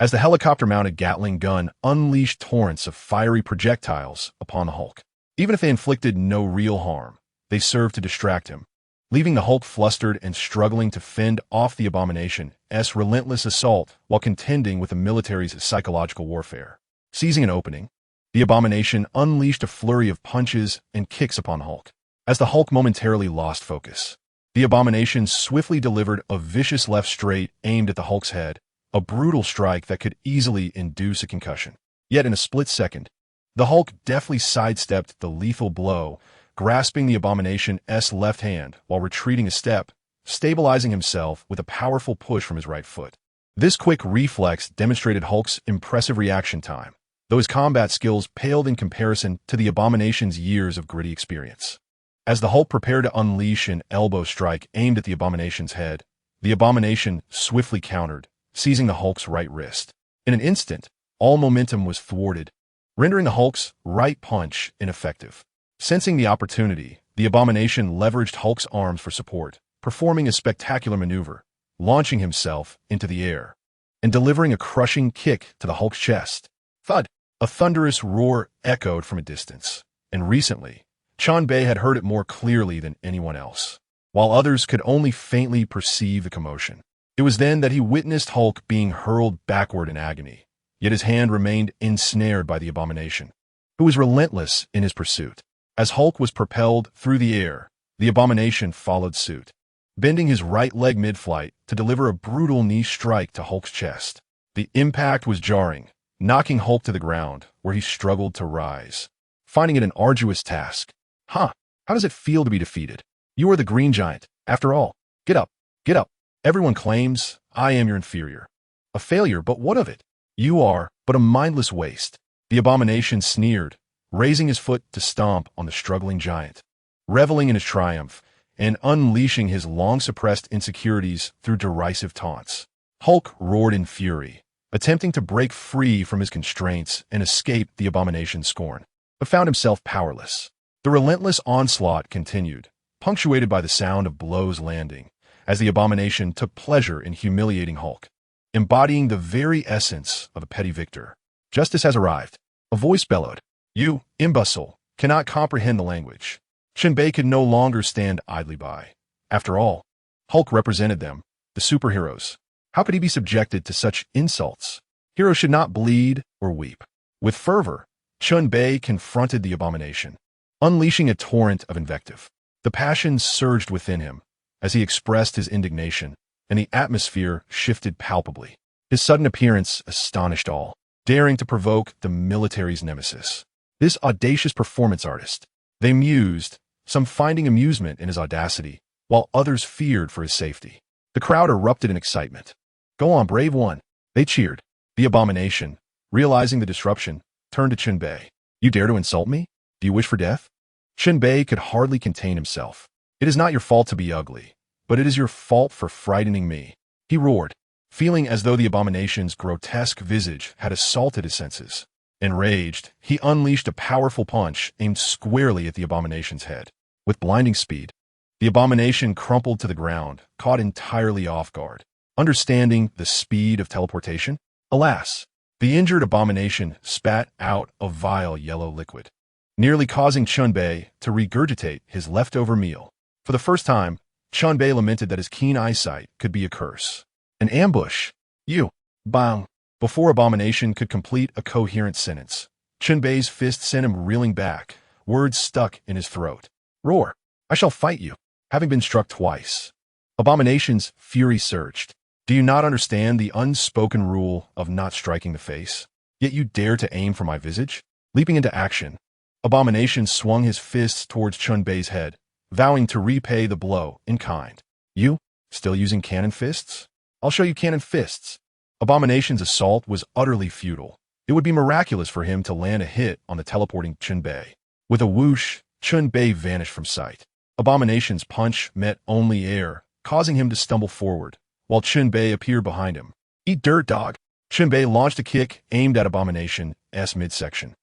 Speaker 1: as the helicopter-mounted Gatling gun unleashed torrents of fiery projectiles upon the Hulk. Even if they inflicted no real harm, they served to distract him, leaving the Hulk flustered and struggling to fend off the abomination's relentless assault while contending with the military's psychological warfare. Seizing an opening, the abomination unleashed a flurry of punches and kicks upon Hulk. As the Hulk momentarily lost focus, the abomination swiftly delivered a vicious left straight aimed at the Hulk's head, a brutal strike that could easily induce a concussion. Yet in a split second, the Hulk deftly sidestepped the lethal blow, grasping the abomination's left hand while retreating a step, stabilizing himself with a powerful push from his right foot. This quick reflex demonstrated Hulk's impressive reaction time, though his combat skills paled in comparison to the abomination's years of gritty experience. As the Hulk prepared to unleash an elbow strike aimed at the abomination's head, the abomination swiftly countered, seizing the Hulk's right wrist. In an instant, all momentum was thwarted, rendering the Hulk's right punch ineffective. Sensing the opportunity, the abomination leveraged Hulk's arms for support, performing a spectacular maneuver, launching himself into the air, and delivering a crushing kick to the Hulk's chest. Thud! A thunderous roar echoed from a distance, and recently, Chen Bei had heard it more clearly than anyone else, while others could only faintly perceive the commotion. It was then that he witnessed Hulk being hurled backward in agony, yet his hand remained ensnared by the abomination, who was relentless in his pursuit. As Hulk was propelled through the air, the abomination followed suit, bending his right leg mid-flight to deliver a brutal knee strike to Hulk's chest. The impact was jarring, knocking Hulk to the ground, where he struggled to rise, finding it an arduous task. How does it feel to be defeated? You are the Green Giant, after all. Get up, get up. Everyone claims I am your inferior. A failure, but what of it? You are but a mindless waste. The abomination sneered, raising his foot to stomp on the struggling giant, reveling in his triumph and unleashing his long-suppressed insecurities through derisive taunts. Hulk roared in fury, attempting to break free from his constraints and escape the abomination's scorn, but found himself powerless. The relentless onslaught continued, punctuated by the sound of blows landing, as the abomination took pleasure in humiliating Hulk, embodying the very essence of a petty victor. Justice has arrived. A voice bellowed. You, imbecile, cannot comprehend the language. Chen Bei could no longer stand idly by. After all, Hulk represented them, the superheroes. How could he be subjected to such insults? Heroes should not bleed or weep. With fervor, Chen Bei confronted the abomination, unleashing a torrent of invective. The passion surged within him as he expressed his indignation, and the atmosphere shifted palpably. His sudden appearance astonished all, daring to provoke the military's nemesis. This audacious performance artist. They mused, some finding amusement in his audacity, while others feared for his safety. The crowd erupted in excitement. "Go on, brave one," they cheered. The abomination, realizing the disruption, turned to Chen Bei. "You dare to insult me? Do you wish for death?" Chen Bei could hardly contain himself. "It is not your fault to be ugly, but it is your fault for frightening me," he roared, feeling as though the abomination's grotesque visage had assaulted his senses. Enraged, he unleashed a powerful punch aimed squarely at the abomination's head. With blinding speed, the abomination crumpled to the ground, caught entirely off guard. Understanding the speed of teleportation? Alas, the injured abomination spat out a vile yellow liquid, nearly causing Chen Bei to regurgitate his leftover meal. For the first time, Chen Bei lamented that his keen eyesight could be a curse. An ambush. You. Bang. Before abomination could complete a coherent sentence, Chen Bei's fist sent him reeling back, words stuck in his throat. "Roar. I shall fight you," having been struck twice. Abomination's fury surged. "Do you not understand the unspoken rule of not striking the face? Yet you dare to aim for my visage?" Leaping into action, Abomination swung his fists towards Chen Bei's head, vowing to repay the blow in kind. "You? Still using cannon fists? I'll show you cannon fists." Abomination's assault was utterly futile. It would be miraculous for him to land a hit on the teleporting Chen Bei. With a whoosh, Chen Bei vanished from sight. Abomination's punch met only air, causing him to stumble forward, while Chen Bei appeared behind him. "Eat dirt, dog!" Chen Bei launched a kick aimed at Abomination's midsection,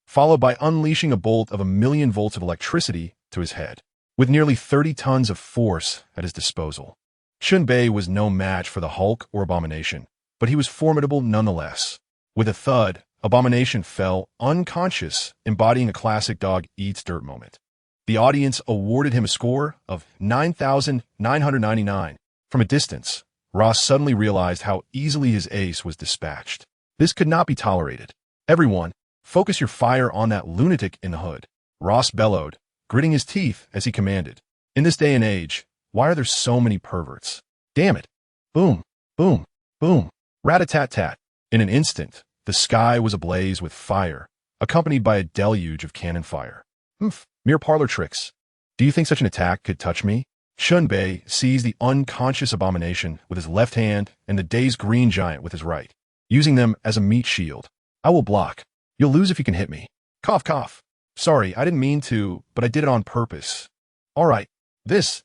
Speaker 1: followed by unleashing a bolt of 1,000,000 volts of electricity to his head. With nearly 30 tons of force at his disposal, Chen Bei was no match for the Hulk or Abomination, but he was formidable nonetheless. With a thud, Abomination fell unconscious, embodying a classic dog eats dirt moment. The audience awarded him a score of 9,999. From a distance, Ross suddenly realized how easily his ace was dispatched. This could not be tolerated. "Everyone, focus your fire on that lunatic in the hood," Ross bellowed, gritting his teeth as he commanded. In this day and age, why are there so many perverts? Damn it. Boom, boom, boom. Rat-a-tat-tat. In an instant, the sky was ablaze with fire, accompanied by a deluge of cannon fire. Mere parlor tricks. Do you think such an attack could touch me? Chen Bei seized the unconscious Abomination with his left hand and the dazed green giant with his right, using them as a meat shield. "I will block. You'll lose if you can hit me." Cough, cough. "Sorry, I didn't mean to, but I did it on purpose." "All right. This.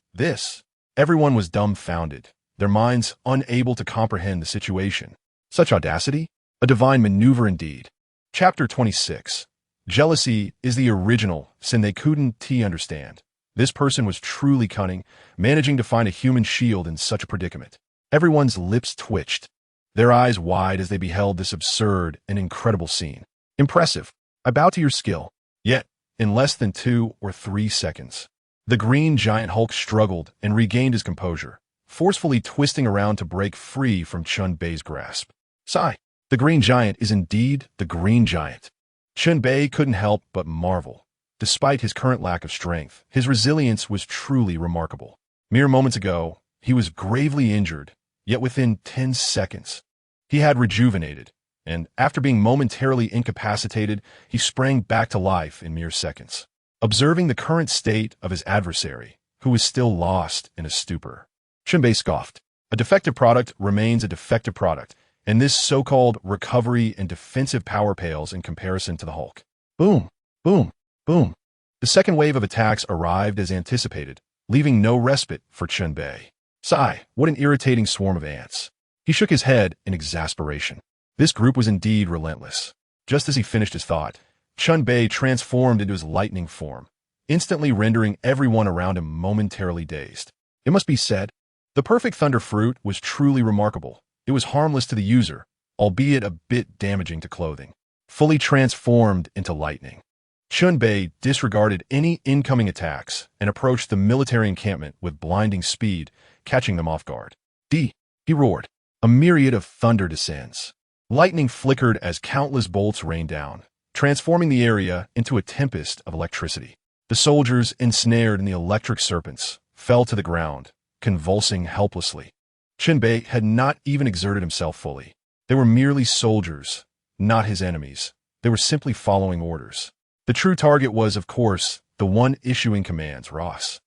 Speaker 1: Everyone was dumbfounded, their minds unable to comprehend the situation. Such audacity? A divine maneuver indeed. Chapter 26. Jealousy is the original sin they couldn't understand. This person was truly cunning, managing to find a human shield in such a predicament. Everyone's lips twitched, their eyes wide as they beheld this absurd and incredible scene. "Impressive. I bow to your skill." Yet, in less than 2 or 3 seconds, the green giant Hulk struggled and regained his composure, forcefully twisting around to break free from Chen Bei's grasp. Sigh. The green giant is indeed the green giant. Chen Bei couldn't help but marvel. Despite his current lack of strength, his resilience was truly remarkable. Mere moments ago, he was gravely injured, yet within 10 seconds, he had rejuvenated, and after being momentarily incapacitated, he sprang back to life in mere seconds. Observing the current state of his adversary, who was still lost in a stupor, Chen Bei scoffed. A defective product remains a defective product, and this so-called recovery and defensive power pales in comparison to the Hulk. Boom, boom, boom. The second wave of attacks arrived as anticipated, leaving no respite for Chen Bei. Sigh, what an irritating swarm of ants. He shook his head in exasperation. This group was indeed relentless. Just as he finished his thought, Chen Bei transformed into his lightning form, instantly rendering everyone around him momentarily dazed. It must be said, the perfect thunder fruit was truly remarkable. It was harmless to the user, albeit a bit damaging to clothing. Fully transformed into lightning, Chen Bei disregarded any incoming attacks and approached the military encampment with blinding speed, catching them off guard. D. He roared. A myriad of thunder descends. Lightning flickered as countless bolts rained down, transforming the area into a tempest of electricity. The soldiers, ensnared in the electric serpents, fell to the ground, convulsing helplessly. Chen Bei had not even exerted himself fully. They were merely soldiers, not his enemies. They were simply following orders. The true target was, of course, the one issuing commands, Ross.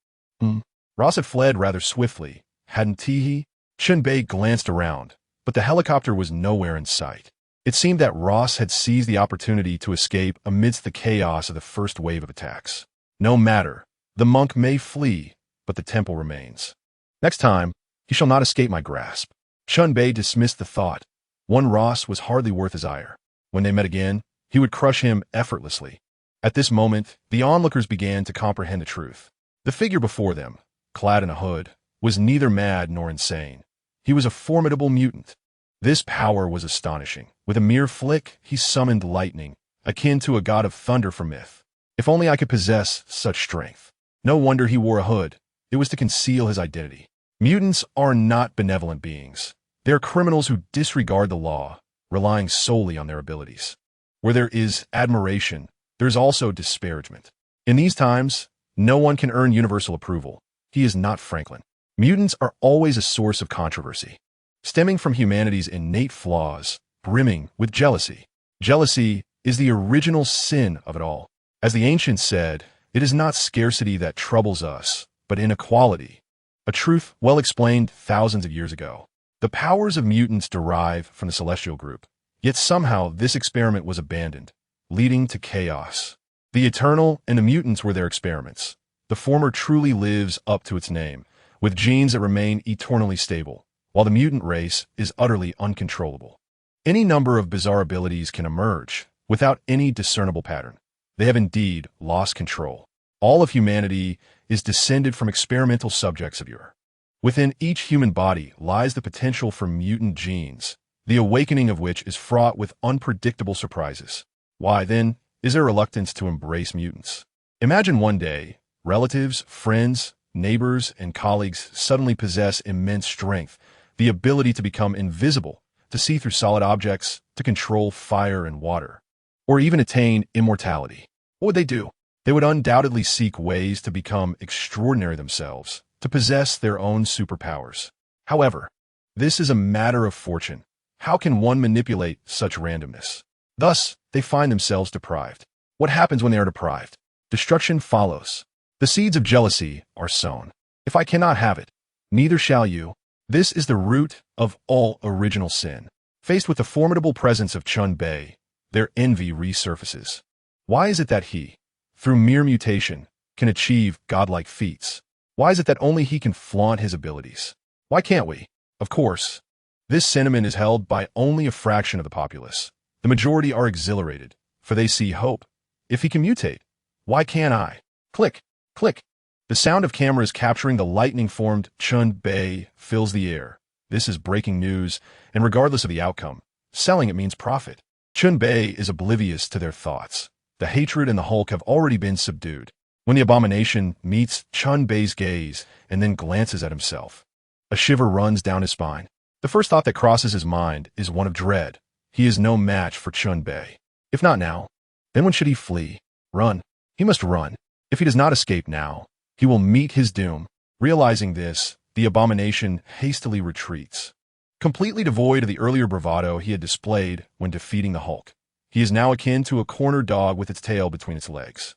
Speaker 1: Ross had fled rather swiftly, hadn't he? Chen Bei glanced around, but the helicopter was nowhere in sight. It seemed that Ross had seized the opportunity to escape amidst the chaos of the first wave of attacks. No matter, the monk may flee, but the temple remains. Next time, he shall not escape my grasp. Chen Bei dismissed the thought. One Ross was hardly worth his ire. When they met again, he would crush him effortlessly. At this moment, the onlookers began to comprehend the truth. The figure before them, clad in a hood, was neither mad nor insane. He was a formidable mutant. This power was astonishing. With a mere flick, he summoned lightning, akin to a god of thunder from myth. If only I could possess such strength. No wonder he wore a hood. It was to conceal his identity. Mutants are not benevolent beings. They are criminals who disregard the law, relying solely on their abilities. Where there is admiration, there is also disparagement. In these times, no one can earn universal approval. He is not Franklin. Mutants are always a source of controversy, stemming from humanity's innate flaws, brimming with jealousy. Jealousy is the original sin of it all. As the ancients said, it is not scarcity that troubles us, but inequality. A truth well explained thousands of years ago. The powers of mutants derive from the celestial group, yet somehow this experiment was abandoned, leading to chaos. The Eternal and the mutants were their experiments. The former truly lives up to its name, with genes that remain eternally stable, while the mutant race is utterly uncontrollable. Any number of bizarre abilities can emerge without any discernible pattern. They have indeed lost control. All of humanity is descended from experimental subjects of yore. Within each human body lies the potential for mutant genes, the awakening of which is fraught with unpredictable surprises. Why, then, is there reluctance to embrace mutants? Imagine one day, relatives, friends, neighbors, and colleagues suddenly possess immense strength, the ability to become invisible, to see through solid objects, to control fire and water, or even attain immortality. What would they do? They would undoubtedly seek ways to become extraordinary themselves, to possess their own superpowers. However, this is a matter of fortune. How can one manipulate such randomness? Thus, they find themselves deprived. What happens when they are deprived? Destruction follows. The seeds of jealousy are sown. If I cannot have it, neither shall you. This is the root of all original sin. Faced with the formidable presence of Chen Bei, their envy resurfaces. Why is it that he, through mere mutation, can achieve godlike feats? Why is it that only he can flaunt his abilities? Why can't we? Of course, this sentiment is held by only a fraction of the populace. The majority are exhilarated, for they see hope. If he can mutate, why can't I? Click, click. The sound of cameras capturing the lightning-formed Chen Bei fills the air. This is breaking news, and regardless of the outcome, selling it means profit. Chen Bei is oblivious to their thoughts. The hatred and the Hulk have already been subdued. When the abomination meets Chen Bei's gaze and then glances at himself, a shiver runs down his spine. The first thought that crosses his mind is one of dread. He is no match for Chen Bei. If not now, then when should he flee? Run. He must run. If he does not escape now, he will meet his doom. Realizing this, the abomination hastily retreats. Completely devoid of the earlier bravado he had displayed when defeating the Hulk, he is now akin to a cornered dog with its tail between its legs.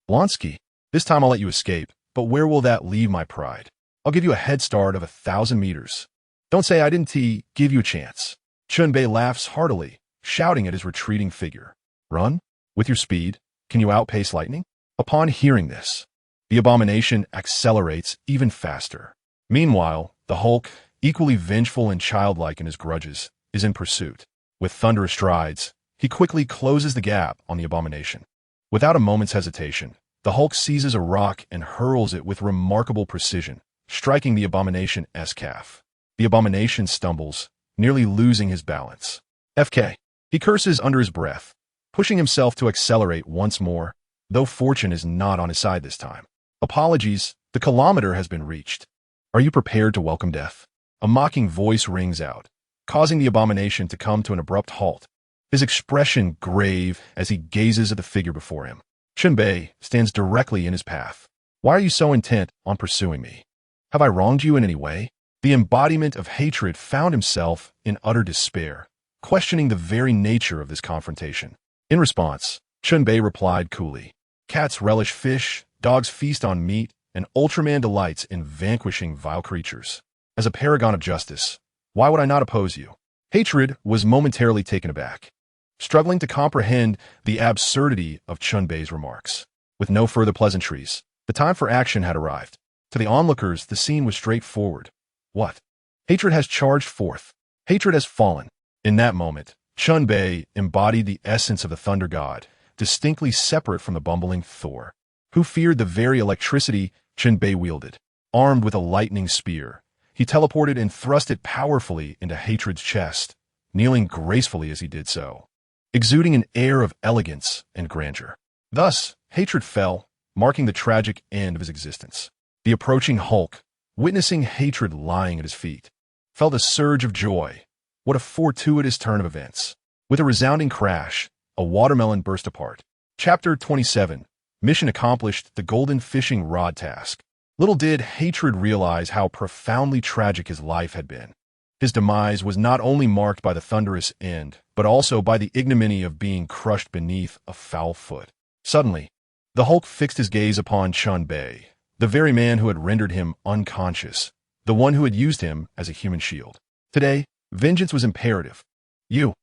Speaker 1: Blonsky, this time I'll let you escape, but where will that leave my pride? I'll give you a head start of 1,000 meters. Don't say I didn't give you a chance. Chen Bei laughs heartily, shouting at his retreating figure. Run? With your speed, can you outpace lightning? Upon hearing this, the abomination accelerates even faster. Meanwhile, the Hulk, equally vengeful and childlike in his grudges, is in pursuit. With thunderous strides, he quickly closes the gap on the abomination. Without a moment's hesitation, the Hulk seizes a rock and hurls it with remarkable precision, striking the abomination's calf. The abomination stumbles, nearly losing his balance. FK. He curses under his breath. pushing himself to accelerate once more, though fortune is not on his side this time. Apologies, the kilometer has been reached. Are you prepared to welcome death? A mocking voice rings out, causing the abomination to come to an abrupt halt, his expression grave as he gazes at the figure before him. Chen Bei stands directly in his path. Why are you so intent on pursuing me? Have I wronged you in any way? The embodiment of hatred found himself in utter despair, questioning the very nature of this confrontation. In response, Chen Bei replied coolly, "Cats relish fish, dogs feast on meat, and Ultraman delights in vanquishing vile creatures. As a paragon of justice, why would I not oppose you?" Hatred was momentarily taken aback, struggling to comprehend the absurdity of Chen Bei's remarks. With no further pleasantries, the time for action had arrived. To the onlookers, the scene was straightforward. What? Hatred has charged forth. Hatred has fallen. In that moment, Chen Bei embodied the essence of the thunder god, distinctly separate from the bumbling Thor, who feared the very electricity Chen Bei wielded. Armed with a lightning spear, he teleported and thrust it powerfully into Hatred's chest, kneeling gracefully as he did so, exuding an air of elegance and grandeur. Thus, Hatred fell, marking the tragic end of his existence. The approaching Hulk, witnessing Hatred lying at his feet, felt a surge of joy. What a fortuitous turn of events. With a resounding crash, a watermelon burst apart. Chapter 27. Mission accomplished, the golden fishing rod task. Little did Hatred realize how profoundly tragic his life had been. His demise was not only marked by the thunderous end, but also by the ignominy of being crushed beneath a foul foot. Suddenly, the Hulk fixed his gaze upon Chen Bei, the very man who had rendered him unconscious, the one who had used him as a human shield. Today, vengeance was imperative. You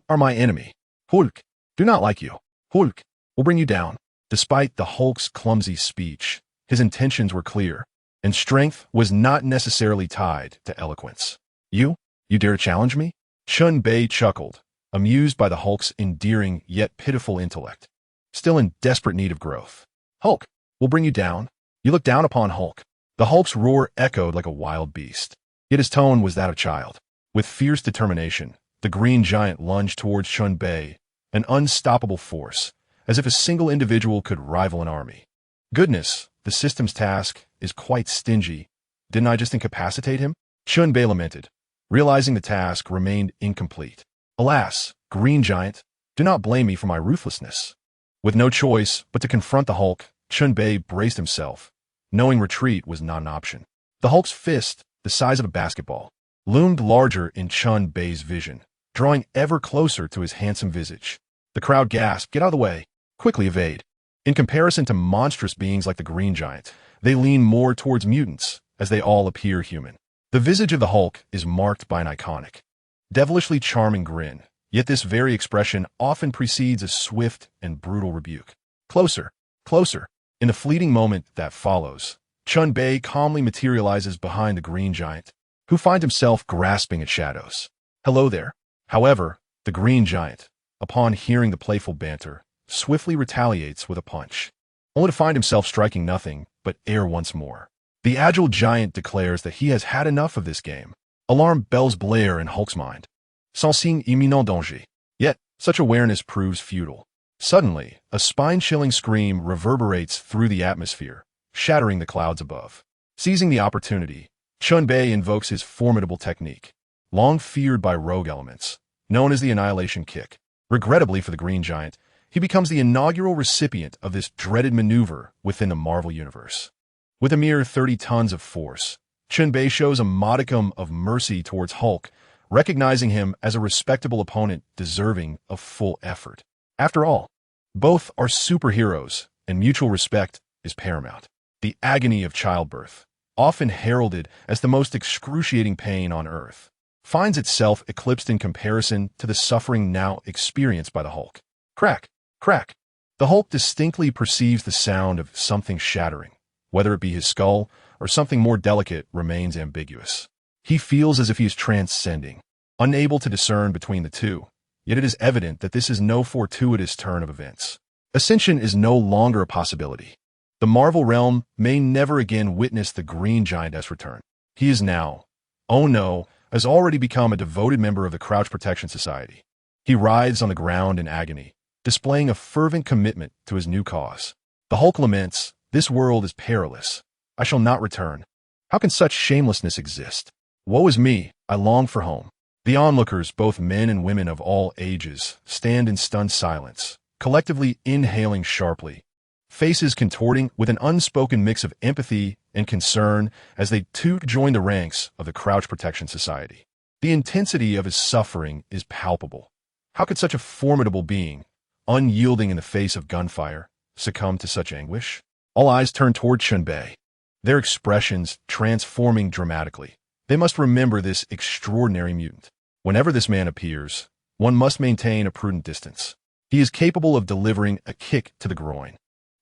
Speaker 1: are my enemy. Hulk, do not like you. Hulk will bring you down. Despite the Hulk's clumsy speech, his intentions were clear, and strength was not necessarily tied to eloquence. You dare to challenge me? Chen Bei chuckled, amused by the Hulk's endearing yet pitiful intellect. Still in desperate need of growth. Hulk will bring you down. You look down upon Hulk. The Hulk's roar echoed like a wild beast, yet his tone was that of a child. With fierce determination, the green giant lunged towards Chen Bei, an unstoppable force, as if a single individual could rival an army. Goodness, the system's task is quite stingy. Didn't I just incapacitate him? Chen Bei lamented, realizing the task remained incomplete. Alas, green giant, do not blame me for my ruthlessness. With no choice but to confront the Hulk, Chen Bei braced himself, knowing retreat was not an option. The Hulk's fist, the size of a basketball, loomed larger in Chen Bei's vision, drawing ever closer to his handsome visage. The crowd gasped, "Get out of the way! Quickly evade!" In comparison to monstrous beings like the Green Giant, they lean more towards mutants, as they all appear human. The visage of the Hulk is marked by an iconic, devilishly charming grin, yet this very expression often precedes a swift and brutal rebuke. Closer, closer. In the fleeting moment that follows, Chen Bei calmly materializes behind the Green Giant, who finds himself grasping at shadows. Hello there. However, the Green Giant, upon hearing the playful banter, swiftly retaliates with a punch, only to find himself striking nothing but air once more. The agile giant declares that he has had enough of this game. Alarm bells blare in Hulk's mind. Sensing imminent danger. Yet, such awareness proves futile. Suddenly, a spine-chilling scream reverberates through the atmosphere, shattering the clouds above. Seizing the opportunity, Chen Bei invokes his formidable technique, long feared by rogue elements, known as the Annihilation Kick. Regrettably for the Green Giant, he becomes the inaugural recipient of this dreaded maneuver within the Marvel Universe. With a mere 30 tons of force, Chen Bei shows a modicum of mercy towards Hulk, recognizing him as a respectable opponent deserving of full effort. After all, both are superheroes, and mutual respect is paramount. The agony of childbirth, often heralded as the most excruciating pain on Earth, finds itself eclipsed in comparison to the suffering now experienced by the Hulk. Crack, crack. The Hulk distinctly perceives the sound of something shattering. Whether it be his skull or something more delicate remains ambiguous. He feels as if he is transcending, unable to discern between the two, yet it is evident that this is no fortuitous turn of events. Ascension is no longer a possibility. The Marvel realm may never again witness the Green Giant's return. He is now, oh no, has already become a devoted member of the Crouch Protection Society. He writhes on the ground in agony, displaying a fervent commitment to his new cause. The Hulk laments, "This world is perilous. I shall not return. How can such shamelessness exist? Woe is me, I long for home." The onlookers, both men and women of all ages, stand in stunned silence, collectively inhaling sharply, faces contorting with an unspoken mix of empathy and concern as they too join the ranks of the Crouch Protection Society. The intensity of his suffering is palpable. How could such a formidable being, unyielding in the face of gunfire, succumb to such anguish? All eyes turn toward Chen Bei, their expressions transforming dramatically. They must remember this extraordinary mutant. Whenever this man appears, one must maintain a prudent distance. He is capable of delivering a kick to the groin.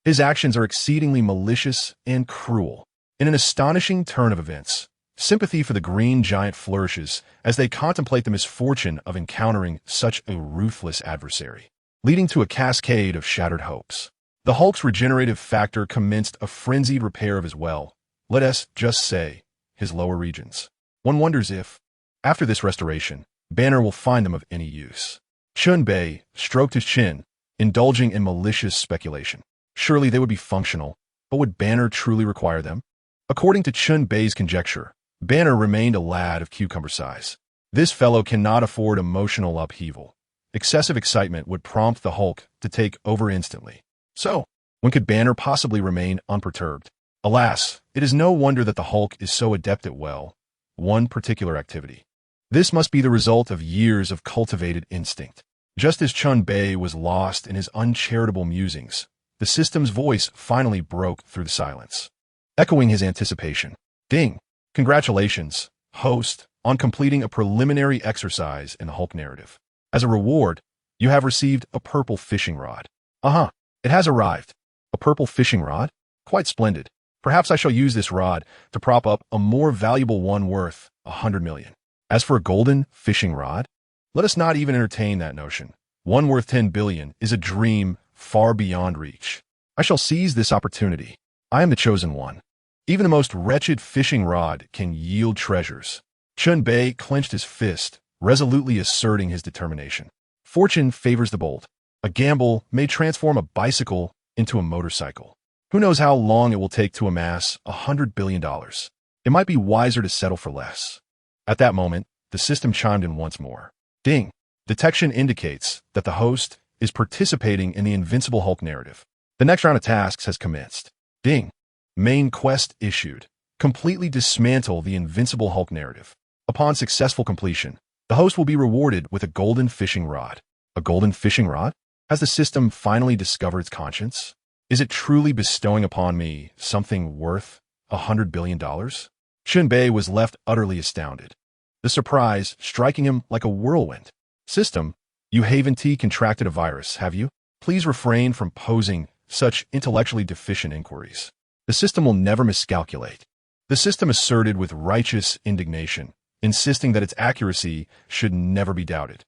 Speaker 1: His actions are exceedingly malicious and cruel. In an astonishing turn of events, sympathy for the green giant flourishes as they contemplate the misfortune of encountering such a ruthless adversary, leading to a cascade of shattered hopes. The Hulk's regenerative factor commenced a frenzied repair of his let us just say, his lower regions. One wonders if, after this restoration, Banner will find them of any use. Chen Bei stroked his chin, indulging in malicious speculation. Surely they would be functional, but would Banner truly require them? According to Chen Bei's conjecture, Banner remained a lad of cucumber size. This fellow cannot afford emotional upheaval. Excessive excitement would prompt the Hulk to take over instantly. So, when could Banner possibly remain unperturbed? Alas, it is no wonder that the Hulk is so adept at one particular activity. This must be the result of years of cultivated instinct. Just as Chen Bei was lost in his uncharitable musings, the system's voice finally broke through the silence, echoing his anticipation. Ding! Congratulations, host, on completing a preliminary exercise in the Hulk narrative. As a reward, you have received a purple fishing rod. It has arrived. A purple fishing rod? Quite splendid. Perhaps I shall use this rod to prop up a more valuable one worth 100 million. As for a golden fishing rod, let us not even entertain that notion. One worth 10 billion is a dream far beyond reach. I shall seize this opportunity. I am the chosen one. Even the most wretched fishing rod can yield treasures. Chen Bei clenched his fist, resolutely asserting his determination. Fortune favors the bold. A gamble may transform a bicycle into a motorcycle. Who knows how long it will take to amass $100 billion? It might be wiser to settle for less. At that moment, the system chimed in once more. Ding! Detection indicates that the host is participating in the Invincible Hulk narrative. The next round of tasks has commenced. Ding! Main quest issued. Completely dismantle the Invincible Hulk narrative. Upon successful completion, the host will be rewarded with a golden fishing rod. A golden fishing rod? Has the system finally discovered its conscience? Is it truly bestowing upon me something worth $100 billion? Chen Bei was left utterly astounded, the surprise striking him like a whirlwind. System, you haven't contracted a virus, have you? Please refrain from posing such intellectually deficient inquiries. The system will never miscalculate. The system asserted with righteous indignation, insisting that its accuracy should never be doubted.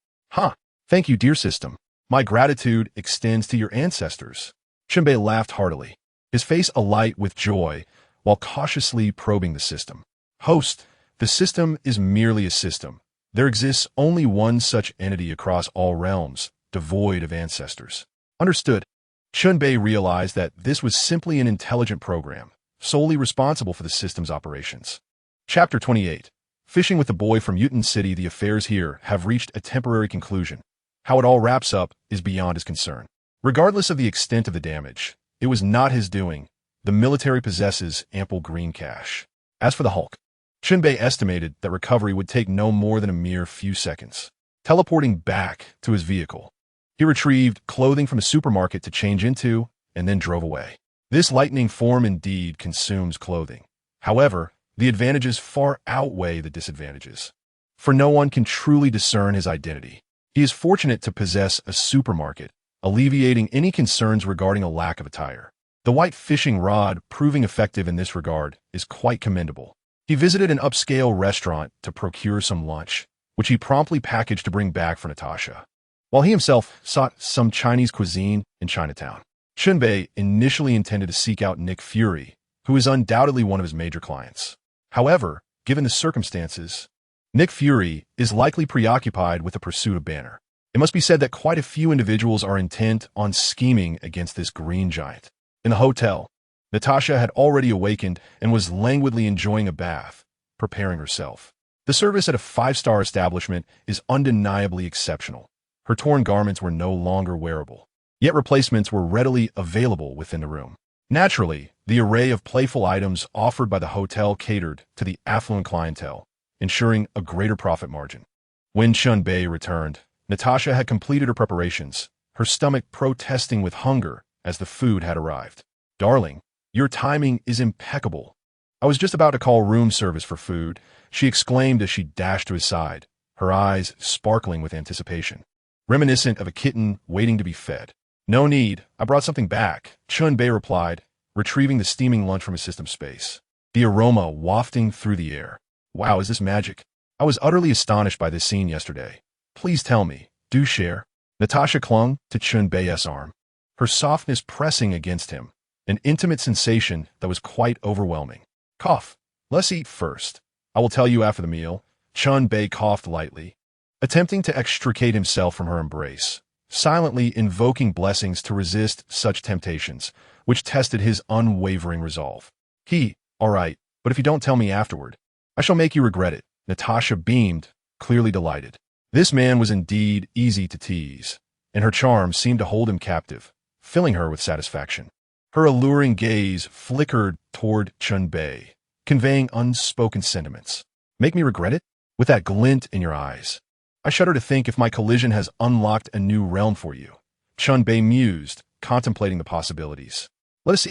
Speaker 1: Thank you, dear system. My gratitude extends to your ancestors. Chen Bei laughed heartily, his face alight with joy, while cautiously probing the system. Host, the system is merely a system. There exists only one such entity across all realms, devoid of ancestors. Understood. Chen Bei realized that this was simply an intelligent program, solely responsible for the system's operations. Chapter 28. Fishing with the boy from Mutant City. The affairs here have reached a temporary conclusion. How it all wraps up is beyond his concern. Regardless of the extent of the damage, it was not his doing. The military possesses ample green cash. As for the Hulk, Chen Bei estimated that recovery would take no more than a mere few seconds. Teleporting back to his vehicle, he retrieved clothing from a supermarket to change into and then drove away. This lightning form indeed consumes clothing. However, the advantages far outweigh the disadvantages, for no one can truly discern his identity. He is fortunate to possess a supermarket, alleviating any concerns regarding a lack of attire. The white fishing rod, proving effective in this regard, is quite commendable. He visited an upscale restaurant to procure some lunch, which he promptly packaged to bring back for Natasha, while he himself sought some Chinese cuisine in Chinatown. Chen Bei initially intended to seek out Nick Fury, who is undoubtedly one of his major clients. However, given the circumstances, Nick Fury is likely preoccupied with the pursuit of Banner. It must be said that quite a few individuals are intent on scheming against this green giant. In the hotel, Natasha had already awakened and was languidly enjoying a bath, preparing herself. The service at a five-star establishment is undeniably exceptional. Her torn garments were no longer wearable, yet replacements were readily available within the room. Naturally, the array of playful items offered by the hotel catered to the affluent clientele, ensuring a greater profit margin. When Chen Bei returned, Natasha had completed her preparations, her stomach protesting with hunger as the food had arrived. "Darling, your timing is impeccable. I was just about to call room service for food," she exclaimed as she dashed to his side, her eyes sparkling with anticipation, reminiscent of a kitten waiting to be fed. "No need, I brought something back," Chen Bei replied, retrieving the steaming lunch from his system space, the aroma wafting through the air. "Wow, is this magic? I was utterly astonished by this scene yesterday. Please tell me, do share." Natasha clung to Chen Bei's arm, her softness pressing against him, an intimate sensation that was quite overwhelming. "Cough. Let's eat first. I will tell you after the meal." Chen Bei coughed lightly, attempting to extricate himself from her embrace, silently invoking blessings to resist such temptations, which tested his unwavering resolve. "All right, but if you don't tell me afterward, I shall make you regret it." Natasha beamed, clearly delighted. This man was indeed easy to tease, and her charm seemed to hold him captive, filling her with satisfaction. Her alluring gaze flickered toward Chen Bei, conveying unspoken sentiments. "Make me regret it? With that glint in your eyes. I shudder to think if my collision has unlocked a new realm for you." Chen Bei mused, contemplating the possibilities. Let us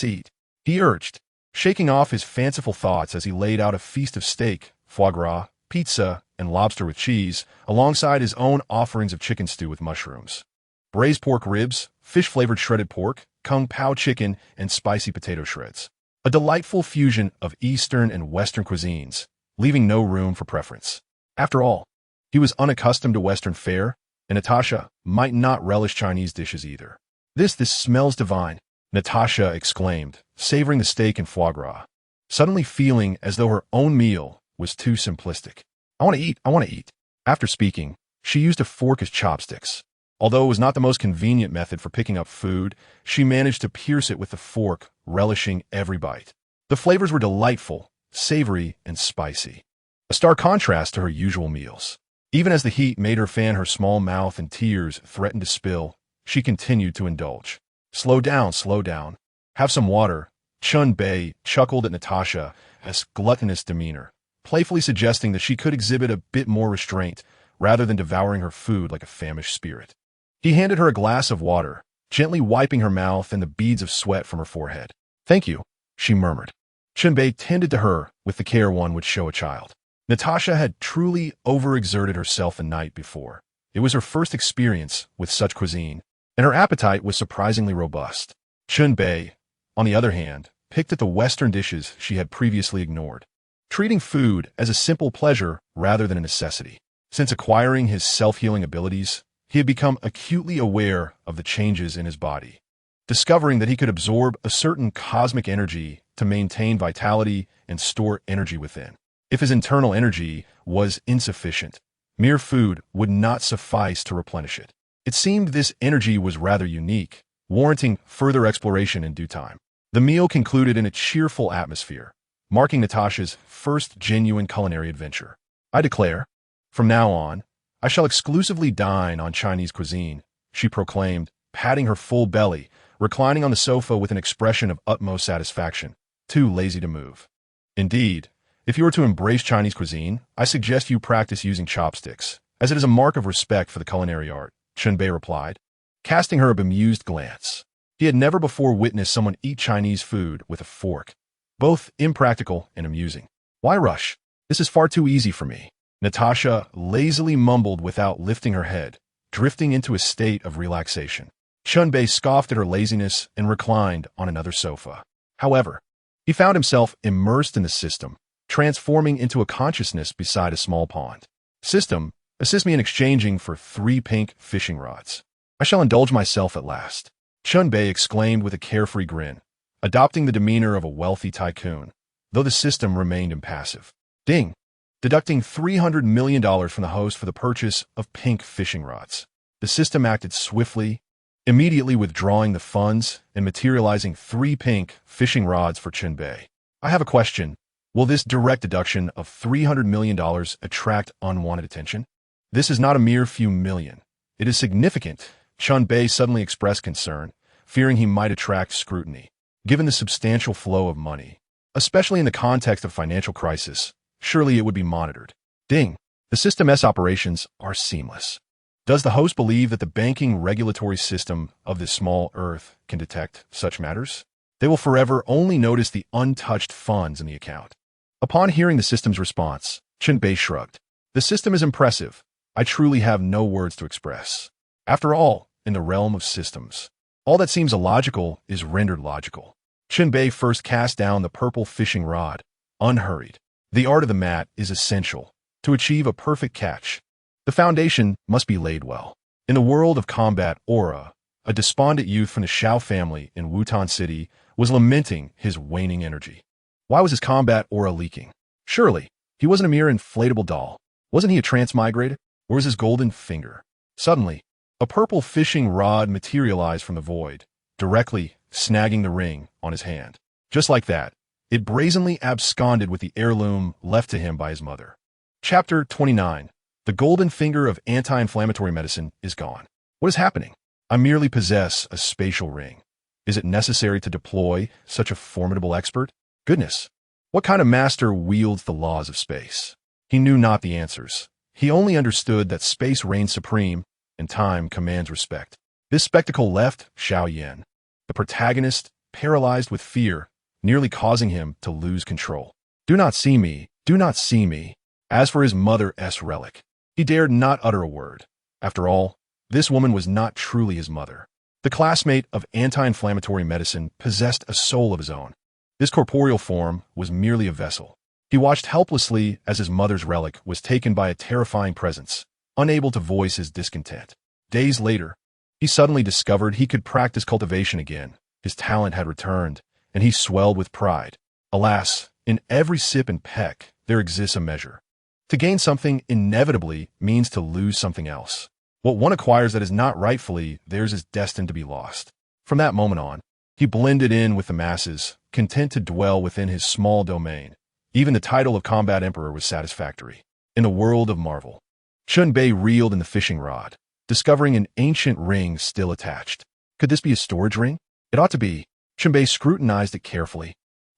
Speaker 1: eat," he urged, shaking off his fanciful thoughts as he laid out a feast of steak, foie gras, pizza, and lobster with cheese, alongside his own offerings of chicken stew with mushrooms, braised pork ribs, fish-flavored shredded pork, kung pao chicken, and spicy potato shreds. A delightful fusion of Eastern and Western cuisines, leaving no room for preference. After all, he was unaccustomed to Western fare, and Natasha might not relish Chinese dishes either. This smells divine," Natasha exclaimed, savoring the steak and foie gras, suddenly feeling as though her own meal was too simplistic. I want to eat." After speaking, she used a fork as chopsticks. Although it was not the most convenient method for picking up food, she managed to pierce it with the fork, relishing every bite. The flavors were delightful, savory, and spicy, a stark contrast to her usual meals. Even as the heat made her fan her small mouth and tears threatened to spill, she continued to indulge. Slow down. Have some water." Chen Bei chuckled at Natasha's gluttonous demeanor, playfully suggesting that she could exhibit a bit more restraint rather than devouring her food like a famished spirit. He handed her a glass of water, gently wiping her mouth and the beads of sweat from her forehead. "Thank you," she murmured. Chen Bei tended to her with the care one would show a child. Natasha had truly overexerted herself the night before. It was her first experience with such cuisine, and her appetite was surprisingly robust. Chen Bei, on the other hand, picked at the Western dishes she had previously ignored, treating food as a simple pleasure rather than a necessity. Since acquiring his self-healing abilities, he had become acutely aware of the changes in his body, discovering that he could absorb a certain cosmic energy to maintain vitality and store energy within. If his internal energy was insufficient, mere food would not suffice to replenish it. It seemed this energy was rather unique, warranting further exploration in due time. The meal concluded in a cheerful atmosphere, marking Natasha's first genuine culinary adventure. "I declare, from now on, I shall exclusively dine on Chinese cuisine," she proclaimed, patting her full belly, reclining on the sofa with an expression of utmost satisfaction, too lazy to move. "Indeed, if you are to embrace Chinese cuisine, I suggest you practice using chopsticks, as it is a mark of respect for the culinary art," Chen Bei replied, casting her a bemused glance. He had never before witnessed someone eat Chinese food with a fork, both impractical and amusing. "Why rush? This is far too easy for me," Natasha lazily mumbled without lifting her head, drifting into a state of relaxation. Chen Bei scoffed at her laziness and reclined on another sofa. However, he found himself immersed in the system, transforming into a consciousness beside a small pond. "System, assist me in exchanging for 3 pink fishing rods. I shall indulge myself at last," Chen Bei exclaimed with a carefree grin, adopting the demeanor of a wealthy tycoon, though the system remained impassive. Ding! deducting $300 million from the host for the purchase of pink fishing rods. The system acted swiftly, immediately withdrawing the funds and materializing 3 pink fishing rods for Chen Bei. I have a question. Will this direct deduction of $300 million attract unwanted attention? This is not a mere few million. It is significant. Chen Bei suddenly expressed concern, fearing he might attract scrutiny. Given the substantial flow of money, especially in the context of financial crisis, surely it would be monitored. Ding! The system's operations are seamless. Does the host believe that the banking regulatory system of this small Earth can detect such matters? They will forever only notice the untouched funds in the account. Upon hearing the system's response, Chen Bei shrugged. The system is impressive. I truly have no words to express. After all, in the realm of systems, all that seems illogical is rendered logical. Chen Bei first cast down the purple fishing rod, unhurried. The art of the mat is essential. To achieve a perfect catch, the foundation must be laid well. In the world of combat aura, a despondent youth from the Xiao family in Wutan City was lamenting his waning energy. Why was his combat aura leaking? Surely, he wasn't a mere inflatable doll. Wasn't he a transmigrated? Or was his golden finger? Suddenly, a purple fishing rod materialized from the void, directly snagging the ring on his hand. Just like that, it brazenly absconded with the heirloom left to him by his mother. Chapter 29. The golden finger of anti-inflammatory medicine is gone. What is happening? I merely possess a spatial ring. Is it necessary to deploy such a formidable expert? Goodness, what kind of master wields the laws of space? He knew not the answers. He only understood that space reigns supreme and time commands respect. This spectacle left Xiao Yan, the protagonist, paralyzed with fear, nearly causing him to lose control. Do not see me, do not see me. As for his mother's relic, he dared not utter a word. After all, this woman was not truly his mother. The classmate of anti-inflammatory medicine possessed a soul of his own. This corporeal form was merely a vessel. He watched helplessly as his mother's relic was taken by a terrifying presence, unable to voice his discontent. Days later, he suddenly discovered he could practice cultivation again. His talent had returned, and he swelled with pride. Alas, in every sip and peck, there exists a measure. To gain something inevitably means to lose something else. What one acquires that is not rightfully theirs is destined to be lost. From that moment on, he blended in with the masses, content to dwell within his small domain. Even the title of Combat Emperor was satisfactory. In a world of marvel, Chen Bei reeled in the fishing rod, discovering an ancient ring still attached. Could this be a storage ring? It ought to be. Chen Bei scrutinized it carefully,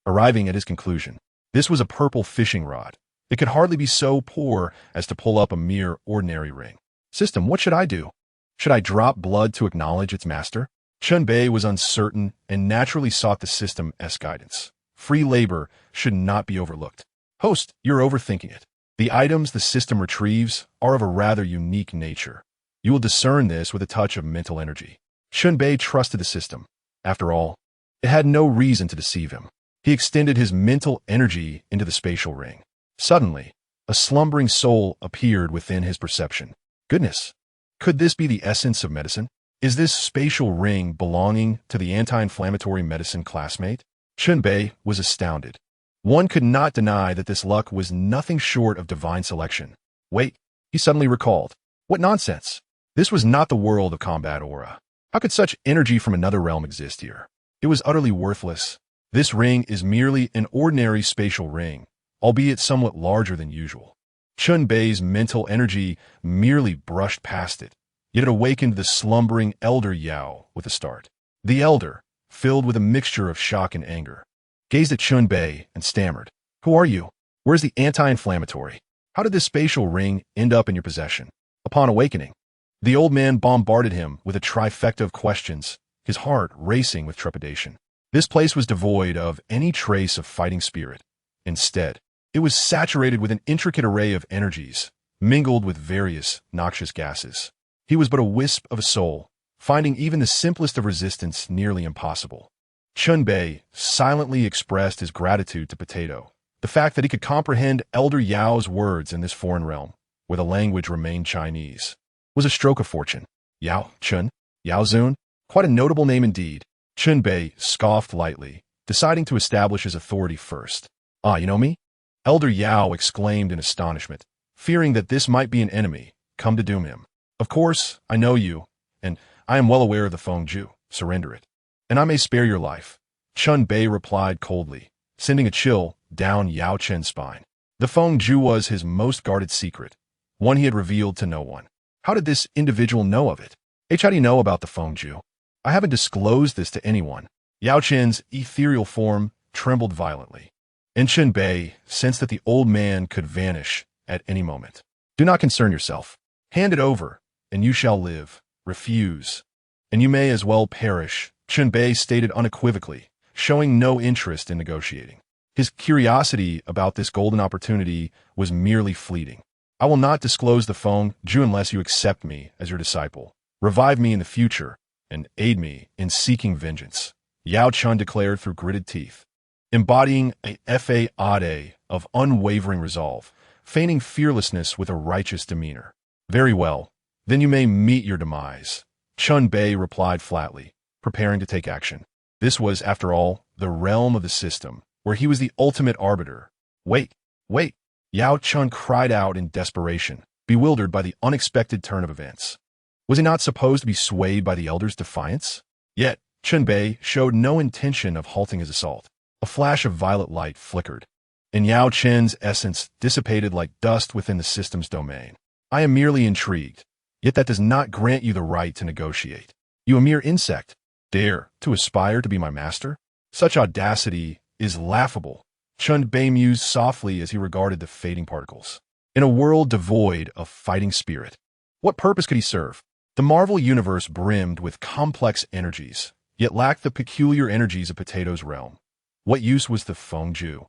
Speaker 1: arriving at his conclusion. This was a purple fishing rod. It could hardly be so poor as to pull up a mere ordinary ring. System, what should I do? Should I drop blood to acknowledge its master? Chen Bei was uncertain and naturally sought the system's guidance. Free labor should not be overlooked. Host, you're overthinking it. The items the system retrieves are of a rather unique nature. You will discern this with a touch of mental energy. Chen Bei trusted the system. After all, it had no reason to deceive him. He extended his mental energy into the spatial ring. Suddenly, a slumbering soul appeared within his perception. Goodness, could this be the essence of medicine? Is this spatial ring belonging to the anti-inflammatory medicine classmate? Chen Bei was astounded. One could not deny that this luck was nothing short of divine selection. Wait, he suddenly recalled. What nonsense! This was not the world of combat aura. How could such energy from another realm exist here? It was utterly worthless. This ring is merely an ordinary spatial ring, albeit somewhat larger than usual. Chen Bei's mental energy merely brushed past it, yet it awakened the slumbering elder Yao with a start. The elder, filled with a mixture of shock and anger, gazed at Chen Bei and stammered. Who are you? Where's the anti-inflammatory? How did this spatial ring end up in your possession? Upon awakening, the old man bombarded him with a trifecta of questions, his heart racing with trepidation. This place was devoid of any trace of fighting spirit. Instead, it was saturated with an intricate array of energies, mingled with various noxious gases. He was but a wisp of a soul, finding even the simplest of resistance nearly impossible. Chen Bei silently expressed his gratitude to Potato. The fact that he could comprehend Elder Yao's words in this foreign realm, where the language remained Chinese, was a stroke of fortune. Yao, Chen, Yao Zun, quite a notable name indeed. Chen Bei scoffed lightly, deciding to establish his authority first. Ah, you know me? Elder Yao exclaimed in astonishment, fearing that this might be an enemy, come to doom him. Of course, I know you, and I am well aware of the Fengju. Surrender it, and I may spare your life. Chen Bei replied coldly, sending a chill down Yao Chen's spine. The Fengju was his most guarded secret, one he had revealed to no one. How did this individual know of it? How do you know about the Fengju? I haven't disclosed this to anyone. Yao Chen's ethereal form trembled violently, and Chen Bei sensed that the old man could vanish at any moment. Do not concern yourself. Hand it over, and you shall live. Refuse, and you may as well perish, Chen Bei stated unequivocally, showing no interest in negotiating. His curiosity about this golden opportunity was merely fleeting. I will not disclose the Fengju unless you accept me as your disciple, revive me in the future, and aid me in seeking vengeance, Yao Chen declared through gritted teeth, embodying a fade of unwavering resolve, feigning fearlessness with a righteous demeanor. Very well, then you may meet your demise, Chen Bei replied flatly, preparing to take action. This was, after all, the realm of the system, where he was the ultimate arbiter. Wait, wait, Yao Chen cried out in desperation, bewildered by the unexpected turn of events. Was he not supposed to be swayed by the elder's defiance? Yet, Chen Bei showed no intention of halting his assault. A flash of violet light flickered, and Yao Chen's essence dissipated like dust within the system's domain. I am merely intrigued, yet that does not grant you the right to negotiate. You a mere insect, dare to aspire to be my master? Such audacity is laughable, Chen Bei mused softly as he regarded the fading particles. In a world devoid of fighting spirit, what purpose could he serve? The Marvel Universe brimmed with complex energies, yet lacked the peculiar energies of Potato's realm. What use was the Fengju?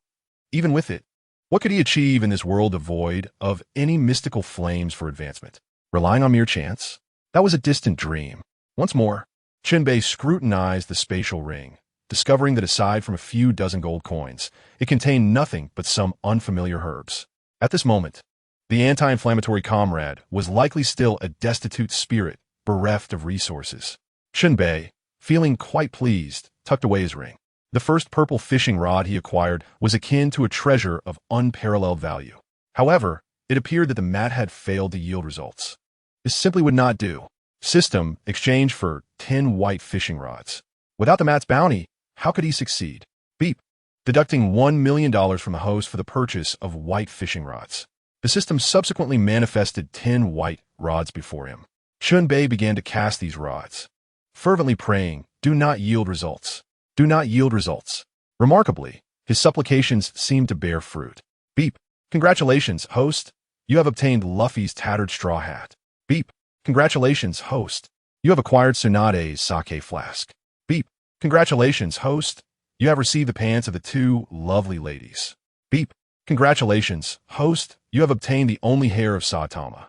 Speaker 1: Even with it, what could he achieve in this world devoid of any mystical flames for advancement? Relying on mere chance? That was a distant dream. Once more, Chen Bei scrutinized the spatial ring, discovering that aside from a few dozen gold coins, it contained nothing but some unfamiliar herbs. At this moment, the anti-inflammatory comrade was likely still a destitute spirit, bereft of resources. Chen Bei, feeling quite pleased, tucked away his ring. The first purple fishing rod he acquired was akin to a treasure of unparalleled value. However, it appeared that the mat had failed to yield results. This simply would not do. System exchanged for 10 white fishing rods. Without the mat's bounty, how could he succeed? Beep. Deducting $1 million from the host for the purchase of white fishing rods. The system subsequently manifested 10 white rods before him. Chen Bei began to cast these rods, fervently praying, do not yield results. Do not yield results. Remarkably, his supplications seemed to bear fruit. Beep. Congratulations, host. You have obtained Luffy's tattered straw hat. Beep. Congratulations, host. You have acquired Tsunade's sake flask. Beep. Congratulations, host. You have received the pants of the 2 lovely ladies. Beep. Congratulations, host. You have obtained the only hair of Saitama.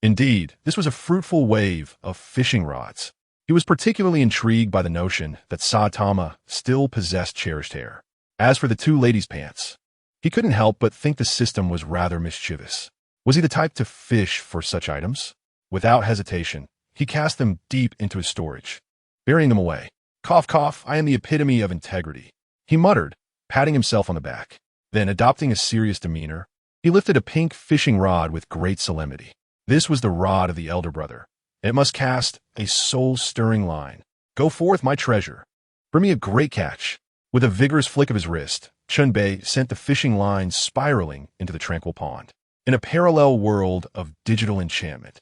Speaker 1: Indeed, this was a fruitful wave of fishing rods. He was particularly intrigued by the notion that Saitama still possessed cherished hair. As for the 2 ladies' pants, he couldn't help but think the system was rather mischievous. Was he the type to fish for such items? Without hesitation, he cast them deep into his storage, burying them away. Cough, cough, I am the epitome of integrity, he muttered, patting himself on the back. Then, adopting a serious demeanor, he lifted a pink fishing rod with great solemnity. This was the rod of the elder brother. It must cast a soul-stirring line. Go forth, my treasure. Bring me a great catch. With a vigorous flick of his wrist, Chen Bei sent the fishing line spiraling into the tranquil pond. In a parallel world of digital enchantment,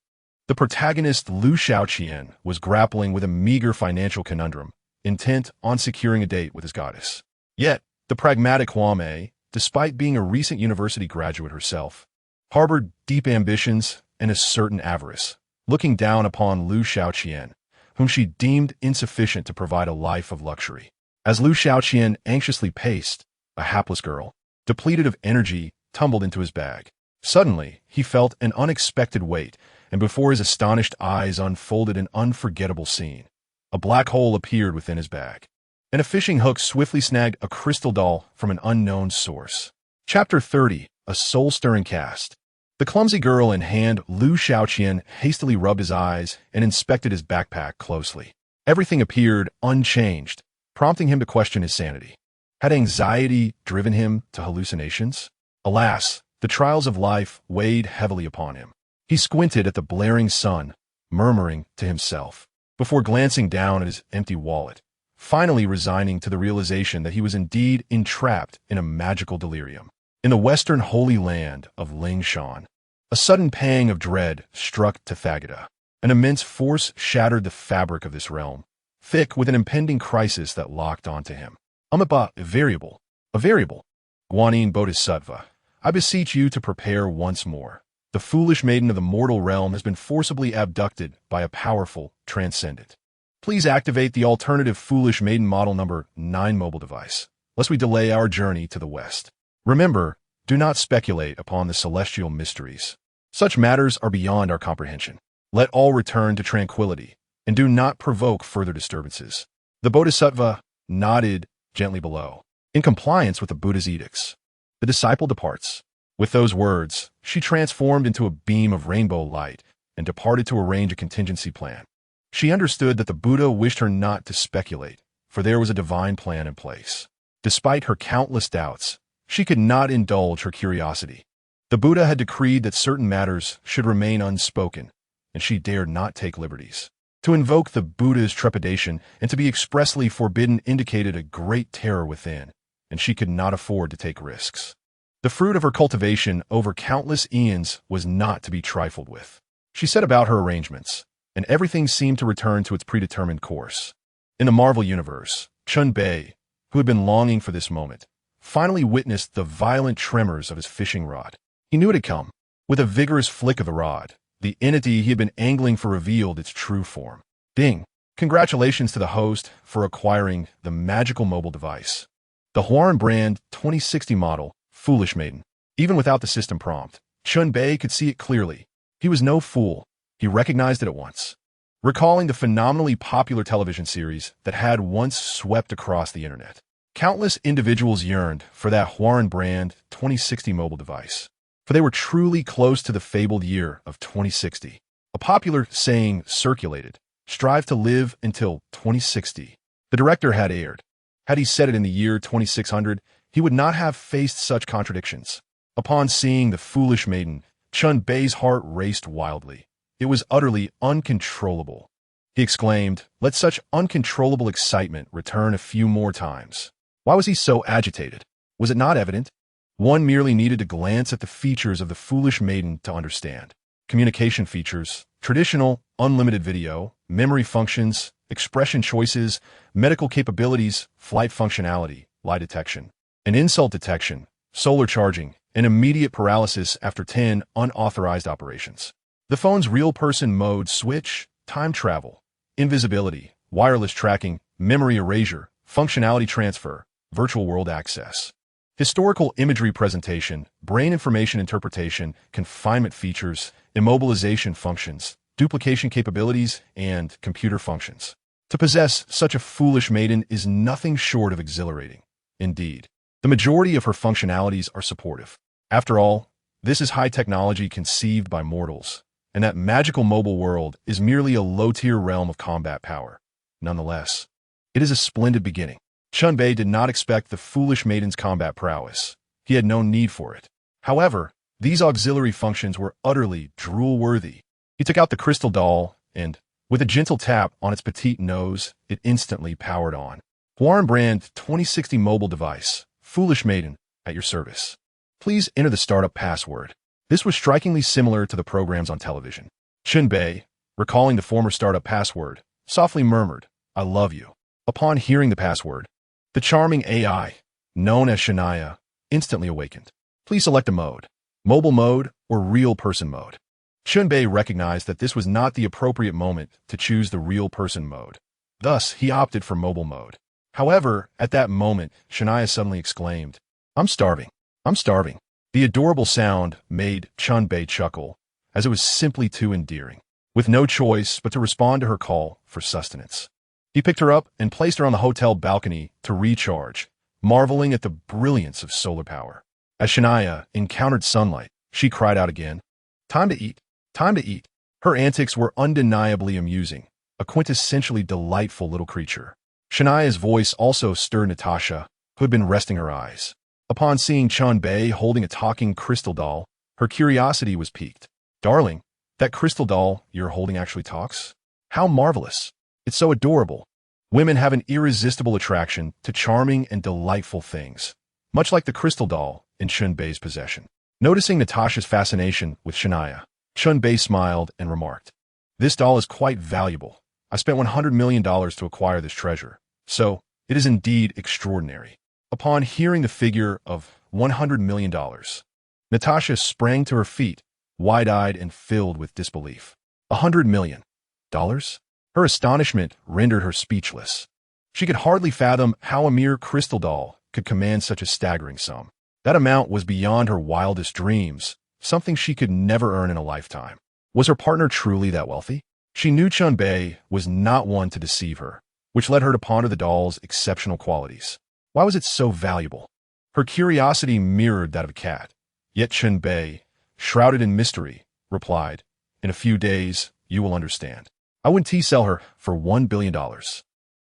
Speaker 1: the protagonist Lu Shaoqian was grappling with a meager financial conundrum, intent on securing a date with his goddess. Yet, the pragmatic Huame, despite being a recent university graduate herself, harbored deep ambitions and a certain avarice, looking down upon Lu Shaoqian, whom she deemed insufficient to provide a life of luxury. As Lu Shaoqian anxiously paced, a hapless girl, depleted of energy, tumbled into his bag. Suddenly, he felt an unexpected weight, and before his astonished eyes unfolded an unforgettable scene. A black hole appeared within his bag, and a fishing hook swiftly snagged a crystal doll from an unknown source. Chapter 30, A Soul-Stirring Cast. The clumsy girl in hand, Lu Shaoqian hastily rubbed his eyes and inspected his backpack closely. Everything appeared unchanged, prompting him to question his sanity. Had anxiety driven him to hallucinations? Alas, the trials of life weighed heavily upon him. He squinted at the blaring sun, murmuring to himself, before glancing down at his empty wallet, finally resigning to the realization that he was indeed entrapped in a magical delirium. In the western holy land of Lingshan, a sudden pang of dread struck Tathagata. An immense force shattered the fabric of this realm, thick with an impending crisis that locked onto him. Amiba, a variable. Guanyin Bodhisattva, I beseech you to prepare once more. The foolish maiden of the mortal realm has been forcibly abducted by a powerful transcendent. Please activate the alternative foolish maiden model number 9 mobile device, lest we delay our journey to the west. Remember, do not speculate upon the celestial mysteries. Such matters are beyond our comprehension. Let all return to tranquility, and do not provoke further disturbances. The Bodhisattva nodded gently below, in compliance with the Buddha's edicts. The disciple departs. With those words, she transformed into a beam of rainbow light and departed to arrange a contingency plan. She understood that the Buddha wished her not to speculate, for there was a divine plan in place. Despite her countless doubts, she could not indulge her curiosity. The Buddha had decreed that certain matters should remain unspoken, and she dared not take liberties. To invoke the Buddha's trepidation and to be expressly forbidden indicated a great terror within, and she could not afford to take risks. The fruit of her cultivation over countless eons was not to be trifled with. She set about her arrangements, and everything seemed to return to its predetermined course. In the Marvel Universe, Chen Bei, who had been longing for this moment, finally witnessed the violent tremors of his fishing rod. He knew it had come. With a vigorous flick of the rod, the entity he had been angling for revealed its true form. Ding! Congratulations to the host for acquiring the magical mobile device. The Huarun brand 2060 model, Foolish Maiden. Even without the system prompt, Chen Bei could see it clearly. He was no fool. He recognized it at once. Recalling the phenomenally popular television series that had once swept across the internet, countless individuals yearned for that Huarun brand 2060 mobile device, for they were truly close to the fabled year of 2060. A popular saying circulated, "Strive to live until 2060. The director had erred. Had he said it in the year 2600, he would not have faced such contradictions. Upon seeing the foolish maiden, Chen Bei's heart raced wildly. It was utterly uncontrollable. He exclaimed, "Let such uncontrollable excitement return a few more times." Why was he so agitated? Was it not evident? One merely needed to glance at the features of the foolish maiden to understand. Communication features, traditional, unlimited video, memory functions, expression choices, medical capabilities, flight functionality, lie detection, an insult detection, solar charging, and immediate paralysis after 10 unauthorized operations. The phone's real-person mode switch, time travel, invisibility, wireless tracking, memory erasure, functionality transfer, virtual world access. Historical imagery presentation, brain information interpretation, confinement features, immobilization functions, duplication capabilities, and computer functions. To possess such a foolish maiden is nothing short of exhilarating. Indeed, the majority of her functionalities are supportive. After all, this is high technology conceived by mortals, and that magical mobile world is merely a low-tier realm of combat power. Nonetheless, it is a splendid beginning. Chen Bei did not expect the foolish maiden's combat prowess. He had no need for it. However, these auxiliary functions were utterly drool-worthy. He took out the crystal doll, and, with a gentle tap on its petite nose, it instantly powered on. Huarun brand 2060 mobile device, Foolish Maiden, at your service. Please enter the startup password. This was strikingly similar to the programs on television. Chen Bei, recalling the former startup password, softly murmured, "I love you." Upon hearing the password, the charming AI, known as Shania, instantly awakened. Please select a mode, mobile mode or real person mode. Chen Bei recognized that this was not the appropriate moment to choose the real person mode. Thus, he opted for mobile mode. However, at that moment, Shania suddenly exclaimed, "I'm starving. I'm starving." The adorable sound made Chen Bei chuckle, as it was simply too endearing, with no choice but to respond to her call for sustenance. He picked her up and placed her on the hotel balcony to recharge, marveling at the brilliance of solar power. As Shania encountered sunlight, she cried out again, "Time to eat, time to eat." Her antics were undeniably amusing, a quintessentially delightful little creature. Shania's voice also stirred Natasha, who had been resting her eyes. Upon seeing Chen Bei holding a talking crystal doll, her curiosity was piqued. "Darling, that crystal doll you're holding actually talks? How marvelous. It's so adorable." Women have an irresistible attraction to charming and delightful things, much like the crystal doll in Chen Bei's possession. Noticing Natasha's fascination with Shania, Chen Bei smiled and remarked, "This doll is quite valuable. I spent $100 million to acquire this treasure, so it is indeed extraordinary." Upon hearing the figure of $100 million, Natasha sprang to her feet, wide-eyed and filled with disbelief. $100 million? Her astonishment rendered her speechless. She could hardly fathom how a mere crystal doll could command such a staggering sum. That amount was beyond her wildest dreams, something she could never earn in a lifetime. Was her partner truly that wealthy? She knew Chen Bei was not one to deceive her, which led her to ponder the doll's exceptional qualities. Why was it so valuable? Her curiosity mirrored that of a cat. Yet Chen Bei, shrouded in mystery, replied, "In a few days, you will understand. I wouldn't sell her for $1 billion,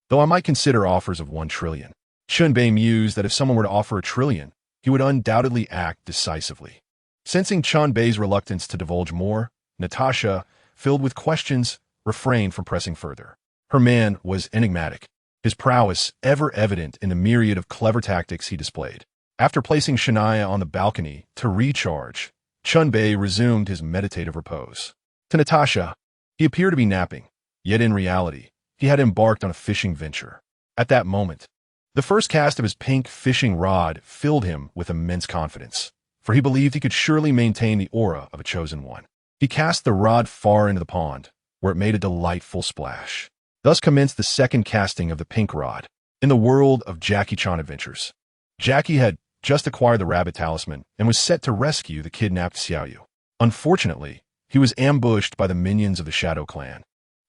Speaker 1: though I might consider offers of $1 trillion. Chen Bei mused that if someone were to offer $1 trillion, he would undoubtedly act decisively. Sensing Chen Bei's reluctance to divulge more, Natasha, filled with questions, refrained from pressing further. Her man was enigmatic, his prowess ever evident in the myriad of clever tactics he displayed. After placing Shania on the balcony to recharge, Chen Bei resumed his meditative repose. To Natasha, he appeared to be napping, yet in reality, he had embarked on a fishing venture. At that moment, the first cast of his pink fishing rod filled him with immense confidence, for he believed he could surely maintain the aura of a chosen one. He cast the rod far into the pond, where it made a delightful splash. Thus commenced the second casting of the pink rod. In the world of Jackie Chan adventures, Jackie had just acquired the rabbit talisman and was set to rescue the kidnapped Xiaoyu. Unfortunately, he was ambushed by the minions of the Shadow Clan,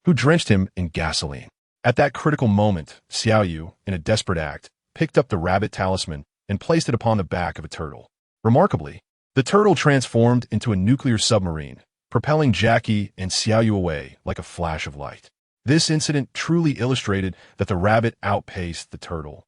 Speaker 1: who drenched him in gasoline. At that critical moment, Xiaoyu, in a desperate act, picked up the rabbit talisman and placed it upon the back of a turtle. Remarkably, the turtle transformed into a nuclear submarine, propelling Jackie and Xiaoyu away like a flash of light. This incident truly illustrated that the rabbit outpaced the turtle,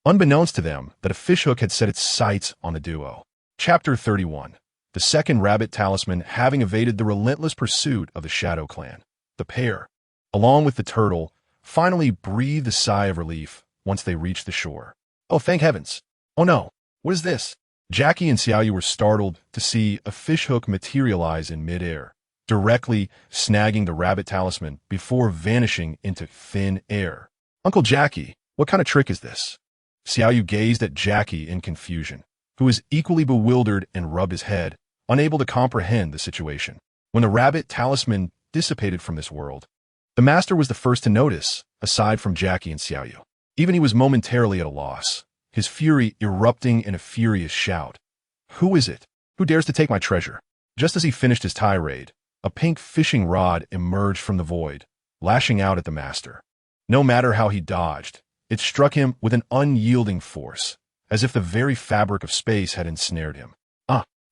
Speaker 1: unbeknownst to them that a fishhook had set its sights on the duo. Chapter 31. The second rabbit talisman having evaded the relentless pursuit of the Shadow Clan, the pair, along with the turtle, finally breathed a sigh of relief once they reached the shore. "Oh, thank heavens! Oh no, what is this?" Jackie and Xiaoyu were startled to see a fishhook materialize in midair, directly snagging the rabbit talisman before vanishing into thin air. "Uncle Jackie, what kind of trick is this?" Xiaoyu gazed at Jackie in confusion, who was equally bewildered and rubbed his head, unable to comprehend the situation. When the rabbit talisman dissipated from this world, the master was the first to notice, aside from Jackie and Xiaoyu. Even he was momentarily at a loss, his fury erupting in a furious shout. "Who is it? Who dares to take my treasure?" Just as he finished his tirade, a pink fishing rod emerged from the void, lashing out at the master. No matter how he dodged, it struck him with an unyielding force, as if the very fabric of space had ensnared him.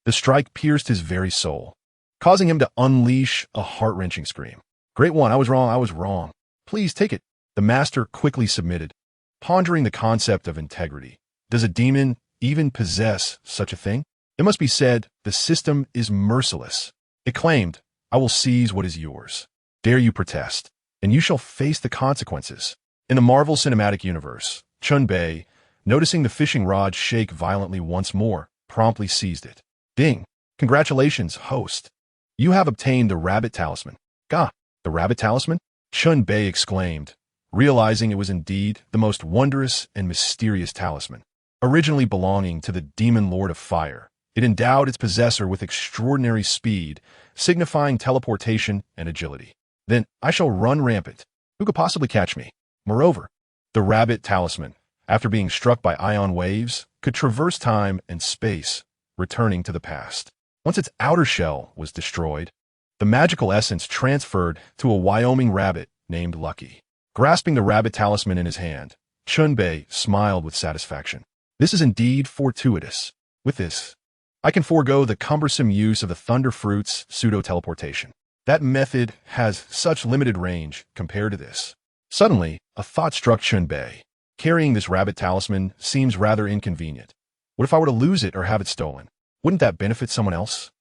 Speaker 1: The strike pierced his very soul, causing him to unleash a heart-wrenching scream. "Great one, I was wrong. Please take it." The master quickly submitted, pondering the concept of integrity. Does a demon even possess such a thing? It must be said, the system is merciless. It claimed, "I will seize what is yours. Dare you protest, and you shall face the consequences." In the Marvel Cinematic Universe, Chen Bei, noticing the fishing rod shake violently once more, promptly seized it. "Ding! Congratulations, host. You have obtained the rabbit talisman." "Gah, the rabbit talisman?" Chen Bei exclaimed, realizing it was indeed the most wondrous and mysterious talisman. Originally belonging to the demon lord of fire, it endowed its possessor with extraordinary speed, signifying teleportation and agility. "Then I shall run rampant. Who could possibly catch me?" Moreover, the rabbit talisman, after being struck by ion waves, could traverse time and space, returning to the past. Once its outer shell was destroyed, the magical essence transferred to a Wyoming rabbit named Lucky. Grasping the rabbit talisman in his hand, Chen Bei smiled with satisfaction. "This is indeed fortuitous. With this, I can forego the cumbersome use of the Thunder Fruit's pseudo-teleportation. That method has such limited range compared to this." Suddenly, a thought struck Chen Bei. Carrying this rabbit talisman seems rather inconvenient. What if I were to lose it or have it stolen? Wouldn't that benefit someone else?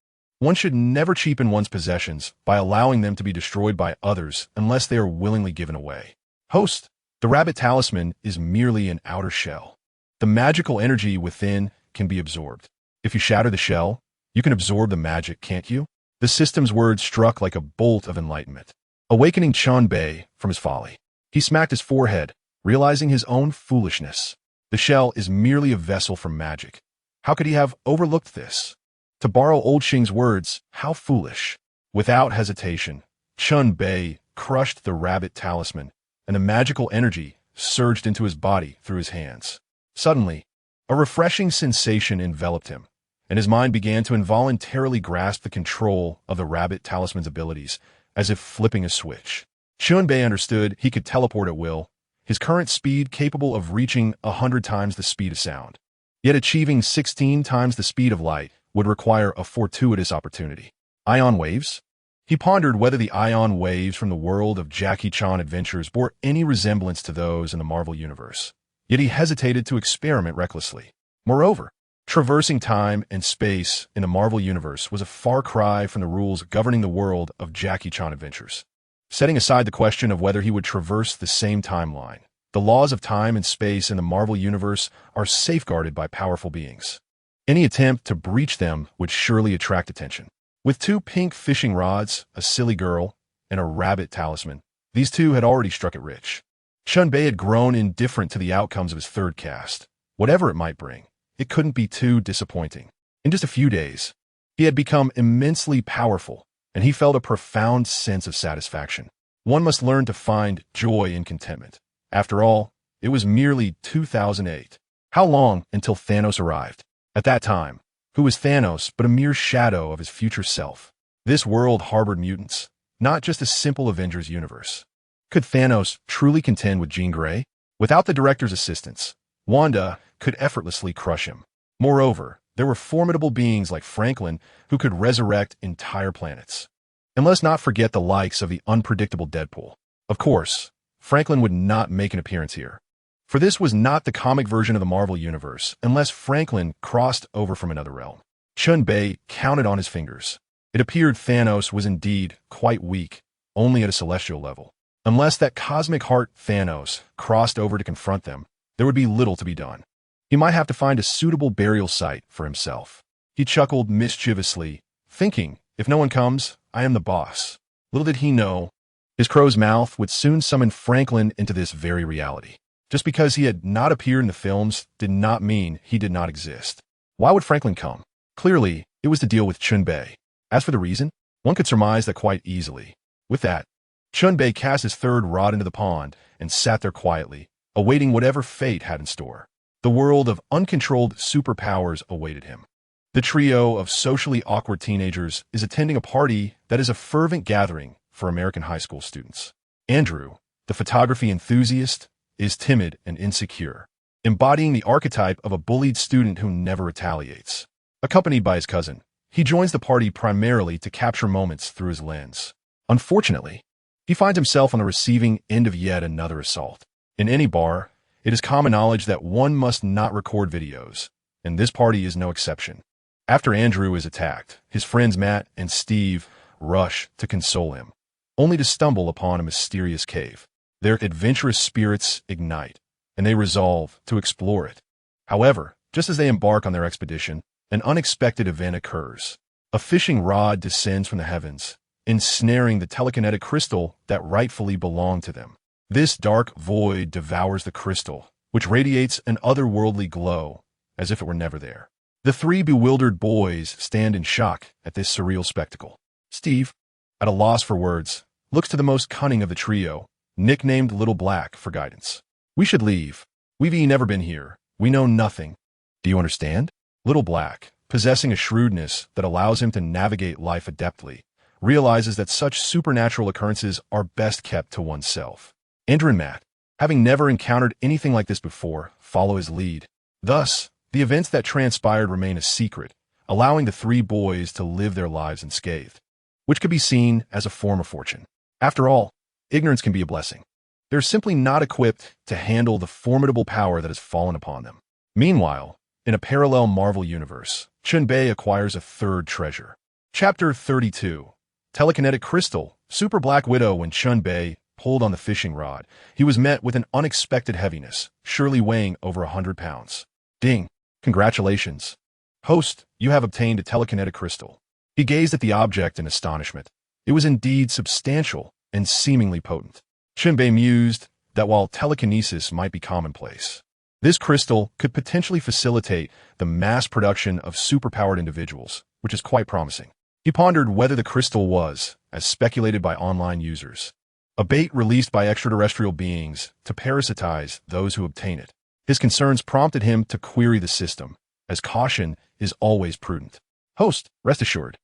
Speaker 1: One should never cheapen one's possessions by allowing them to be destroyed by others unless they are willingly given away. Host, the rabbit talisman is merely an outer shell. The magical energy within can be absorbed. If you shatter the shell, you can absorb the magic, can't you? The system's words struck like a bolt of enlightenment, awakening Chen Bei from his folly. He smacked his forehead, realizing his own foolishness. The shell is merely a vessel for magic. How could he have overlooked this? To borrow old Xing's words, how foolish. Without hesitation, Chen Bei crushed the rabbit talisman, and the magical energy surged into his body through his hands. Suddenly, a refreshing sensation enveloped him, and his mind began to involuntarily grasp the control of the rabbit talisman's abilities, as if flipping a switch. Chen Bei understood he could teleport at will, his current speed capable of reaching 100 times the speed of sound. Yet achieving 16 times the speed of light would require a fortuitous opportunity. Ion waves? He pondered whether the ion waves from the world of Jackie Chan adventures bore any resemblance to those in the Marvel Universe. Yet he hesitated to experiment recklessly. Moreover, traversing time and space in the Marvel Universe was a far cry from the rules governing the world of Jackie Chan adventures. Setting aside the question of whether he would traverse the same timeline, the laws of time and space in the Marvel Universe are safeguarded by powerful beings. Any attempt to breach them would surely attract attention. With 2 pink fishing rods, a silly girl, and a rabbit talisman, these two had already struck it rich. Chen Bei had grown indifferent to the outcomes of his third cast. Whatever it might bring, it couldn't be too disappointing. In just a few days, he had become immensely powerful, and he felt a profound sense of satisfaction. One must learn to find joy in contentment. After all, it was merely 2008. How long until Thanos arrived? At that time, who was Thanos but a mere shadow of his future self? This world harbored mutants, not just a simple Avengers universe. Could Thanos truly contend with Jean Grey? Without the director's assistance, Wanda could effortlessly crush him. Moreover, there were formidable beings like Franklin who could resurrect entire planets. And let's not forget the likes of the unpredictable Deadpool. Of course, Franklin would not make an appearance here, for this was not the comic version of the Marvel Universe unless Franklin crossed over from another realm. Chen Bei counted on his fingers. It appeared Thanos was indeed quite weak, only at a celestial level. Unless that cosmic heart Thanos crossed over to confront them, there would be little to be done. He might have to find a suitable burial site for himself. He chuckled mischievously, thinking, if no one comes, I am the boss. Little did he know, his crow's mouth would soon summon Franklin into this very reality. Just because he had not appeared in the films did not mean he did not exist. Why would Franklin come? Clearly, it was to deal with Chen Bei. As for the reason, one could surmise that quite easily. With that, Chen Bei cast his third rod into the pond and sat there quietly, awaiting whatever fate had in store. The world of uncontrolled superpowers awaited him. The trio of socially awkward teenagers is attending a party that is a fervent gathering for American high school students. Andrew, the photography enthusiast, is timid and insecure, embodying the archetype of a bullied student who never retaliates. Accompanied by his cousin, he joins the party primarily to capture moments through his lens. Unfortunately, he finds himself on the receiving end of yet another assault. In any bar, it is common knowledge that one must not record videos, and this party is no exception. After Andrew is attacked, his friends Matt and Steve rush to console him, only to stumble upon a mysterious cave. Their adventurous spirits ignite, and they resolve to explore it. However, just as they embark on their expedition, an unexpected event occurs. A fishing rod descends from the heavens, ensnaring the telekinetic crystal that rightfully belonged to them. This dark void devours the crystal, which radiates an otherworldly glow, as if it were never there. The 3 bewildered boys stand in shock at this surreal spectacle. Steve, at a loss for words, looks to the most cunning of the trio, nicknamed Little Black, for guidance. We should leave. We've never been here. We know nothing. Do you understand? Little Black, possessing a shrewdness that allows him to navigate life adeptly, realizes that such supernatural occurrences are best kept to oneself. Andrew and Matt, having never encountered anything like this before, follow his lead. Thus, the events that transpired remain a secret, allowing the 3 boys to live their lives unscathed, which could be seen as a form of fortune. After all, ignorance can be a blessing. They're simply not equipped to handle the formidable power that has fallen upon them. Meanwhile, In a parallel Marvel universe, Chen Bei acquires a third treasure. Chapter 32. Telekinetic Crystal. Super Black Widow. When Chen Bei pulled on the fishing rod, he was met with an unexpected heaviness, surely weighing over 100 pounds. Ding! Congratulations. Host, you have obtained a telekinetic crystal. He gazed at the object in astonishment. It was indeed substantial and seemingly potent. Chen Bei mused that while telekinesis might be commonplace, this crystal could potentially facilitate the mass production of superpowered individuals, which is quite promising. He pondered whether the crystal was, as speculated by online users, a bait released by extraterrestrial beings to parasitize those who obtain it. His concerns prompted him to query the system, as caution is always prudent. Host, rest assured,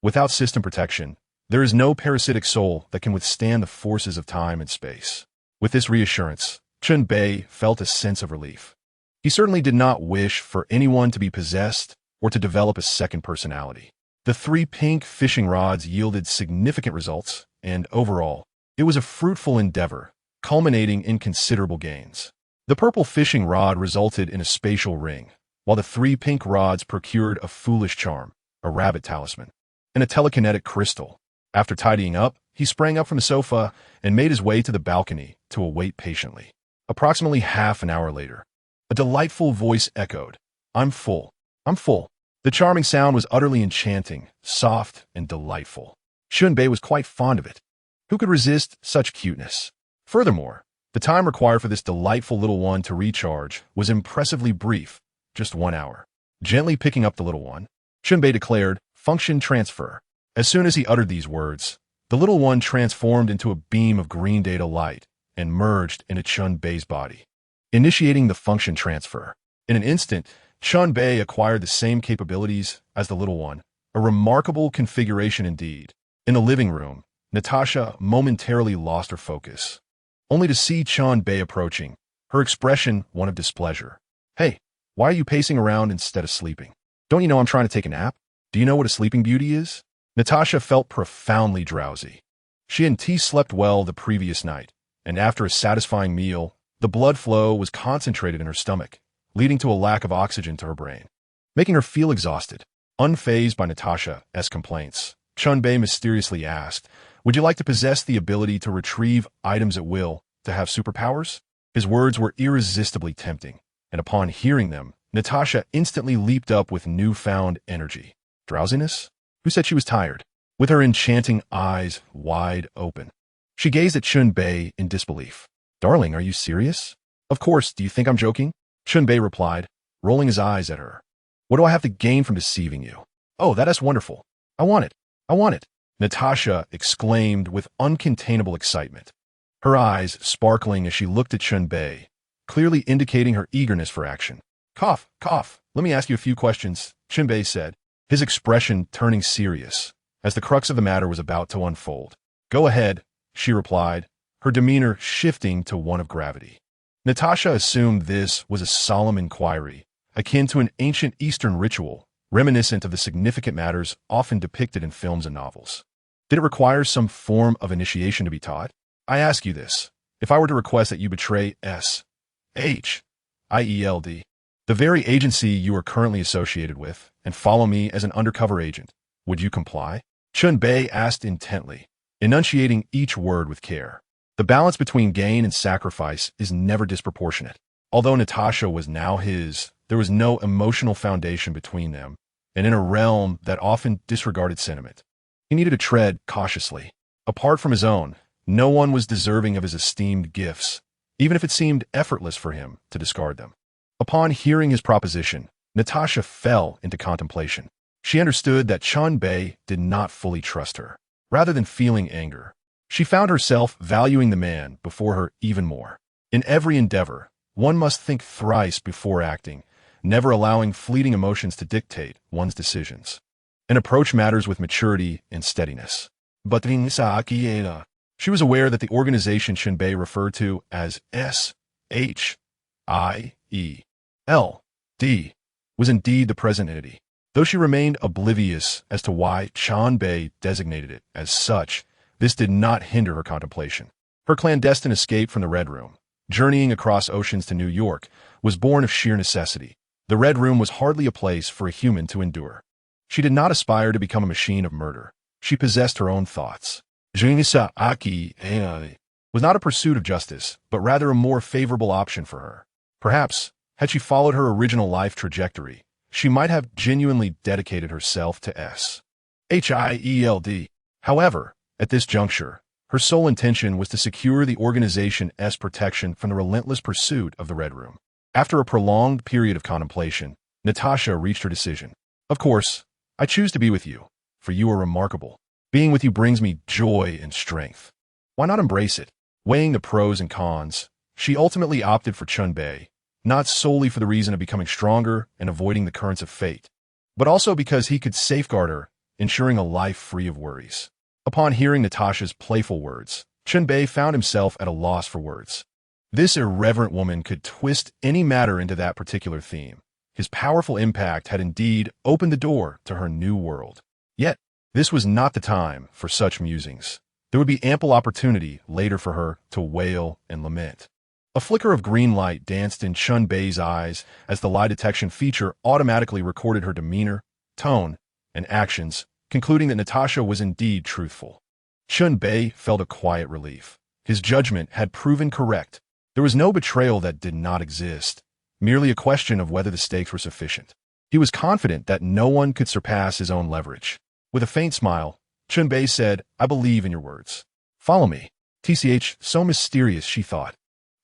Speaker 1: without system protection, there is no parasitic soul that can withstand the forces of time and space. With this reassurance, Chen Bei felt a sense of relief. He certainly did not wish for anyone to be possessed or to develop a second personality. The 3 pink fishing rods yielded significant results, and overall, it was a fruitful endeavor, culminating in considerable gains. The purple fishing rod resulted in a spatial ring, while the 3 pink rods procured a foolish charm, a rabbit talisman, and a telekinetic crystal. After tidying up, he sprang up from the sofa and made his way to the balcony to await patiently. Approximately half an hour later, a delightful voice echoed, "I'm full. I'm full." The charming sound was utterly enchanting, soft, and delightful. Chen Bei was quite fond of it. Who could resist such cuteness? Furthermore, the time required for this delightful little one to recharge was impressively brief, just 1 hour. Gently picking up the little one, Chen Bei declared, "Function transfer." As soon as he uttered these words, the little one transformed into a beam of green data light and merged into Chen Bei's body, initiating the function transfer. In an instant, Chen Bei acquired the same capabilities as the little one, a remarkable configuration indeed. In the living room, Natasha momentarily lost her focus, only to see Chen Bei approaching, her expression one of displeasure. "Hey, why are you pacing around instead of sleeping? Don't you know I'm trying to take a nap? Do you know what a sleeping beauty is?" Natasha felt profoundly drowsy. She and T slept well the previous night, and after a satisfying meal, the blood flow was concentrated in her stomach, leading to a lack of oxygen to her brain, making her feel exhausted. Unfazed by Natasha's complaints, Chen Bei mysteriously asked, "Would you like to possess the ability to retrieve items at will, to have superpowers?" His words were irresistibly tempting, and upon hearing them, Natasha instantly leaped up with newfound energy. Drowsiness? Who said she was tired? With her enchanting eyes wide open, she gazed at Chen Bei in disbelief. "Darling, are you serious?" "Of course, do you think I'm joking?" Chen Bei replied, rolling his eyes at her. "What do I have to gain from deceiving you?" "Oh, that is wonderful. I want it. I want it," Natasha exclaimed with uncontainable excitement, her eyes sparkling as she looked at Chen Bei, clearly indicating her eagerness for action. Cough, cough. "Let me ask you a few questions," Chen Bei said, his expression turning serious as the crux of the matter was about to unfold. "Go ahead," she replied, her demeanor shifting to one of gravity. Natasha assumed this was a solemn inquiry, akin to an ancient Eastern ritual, reminiscent of the significant matters often depicted in films and novels. Did it require some form of initiation to be taught? "I ask you this. If I were to request that you betray SHIELD, the very agency you are currently associated with, and follow me as an undercover agent, would you comply?" Chen Bei asked intently, enunciating each word with care. The balance between gain and sacrifice is never disproportionate. Although Natasha was now his, there was no emotional foundation between them, and in a realm that often disregarded sentiment, he needed to tread cautiously. Apart from his own, no one was deserving of his esteemed gifts, even if it seemed effortless for him to discard them. Upon hearing his proposition, Natasha fell into contemplation. She understood that Chen Bei did not fully trust her. Rather than feeling anger, she found herself valuing the man before her even more. In every endeavor, one must think thrice before acting, never allowing fleeting emotions to dictate one's decisions, and approach matters with maturity and steadiness. But she was aware that the organization Chen Bei referred to as SHIELD was indeed the present entity. Though she remained oblivious as to why Chen Bei designated it as such, this did not hinder her contemplation. Her clandestine escape from the Red Room, journeying across oceans to New York, was born of sheer necessity, The Red Room was hardly a place for a human to endure. She did not aspire to become a machine of murder. She possessed her own thoughts. Junisa Aki was not a pursuit of justice, but rather a more favorable option for her. Perhaps, had she followed her original life trajectory, she might have genuinely dedicated herself to Hield. However, at this juncture, her sole intention was to secure the organization's protection from the relentless pursuit of the Red Room. After a prolonged period of contemplation, Natasha reached her decision. Of course, I choose to be with you, for you are remarkable. Being with you brings me joy and strength. Why not embrace it? Weighing the pros and cons, she ultimately opted for Chen Bei, not solely for the reason of becoming stronger and avoiding the currents of fate, but also because he could safeguard her, ensuring a life free of worries. Upon hearing Natasha's playful words, Chen Bei found himself at a loss for words. This irreverent woman could twist any matter into that particular theme. His powerful impact had indeed opened the door to her new world. Yet, this was not the time for such musings. There would be ample opportunity later for her to wail and lament. A flicker of green light danced in Chen Bei's eyes as the lie detection feature automatically recorded her demeanor, tone, and actions, concluding that Natasha was indeed truthful. Chen Bei felt a quiet relief. His judgment had proven correct. There was no betrayal that did not exist, merely a question of whether the stakes were sufficient. He was confident that no one could surpass his own leverage. With a faint smile, Chen Bei said, I believe in your words. Follow me. TCH, so mysterious, she thought,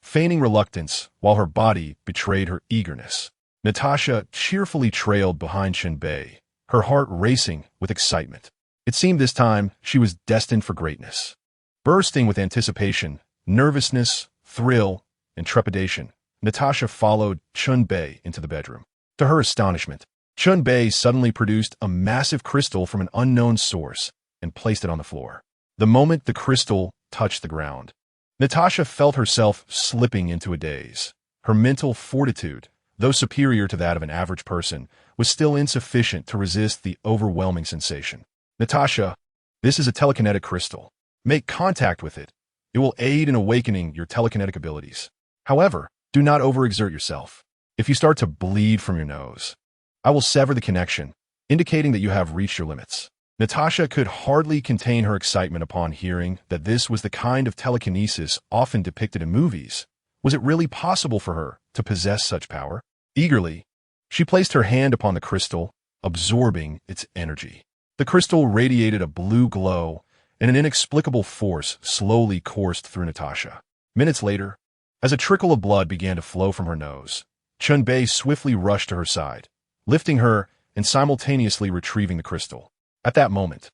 Speaker 1: feigning reluctance while her body betrayed her eagerness. Natasha cheerfully trailed behind Chen Bei, her heart racing with excitement. It seemed this time she was destined for greatness. Bursting with anticipation, nervousness, thrill, and trepidation, Natasha followed Chen Bei into the bedroom. To her astonishment, Chen Bei suddenly produced a massive crystal from an unknown source and placed it on the floor. The moment the crystal touched the ground, Natasha felt herself slipping into a daze. Her mental fortitude, though superior to that of an average person, was still insufficient to resist the overwhelming sensation. Natasha, this is a telekinetic crystal. Make contact with it. It will aid in awakening your telekinetic abilities. However, do not overexert yourself. If you start to bleed from your nose, I will sever the connection, indicating that you have reached your limits. Natasha could hardly contain her excitement upon hearing that this was the kind of telekinesis often depicted in movies. Was it really possible for her to possess such power? Eagerly, she placed her hand upon the crystal, absorbing its energy. The crystal radiated a blue glow, and an inexplicable force slowly coursed through Natasha. Minutes later, as a trickle of blood began to flow from her nose, Chen Bei swiftly rushed to her side, lifting her and simultaneously retrieving the crystal. At that moment,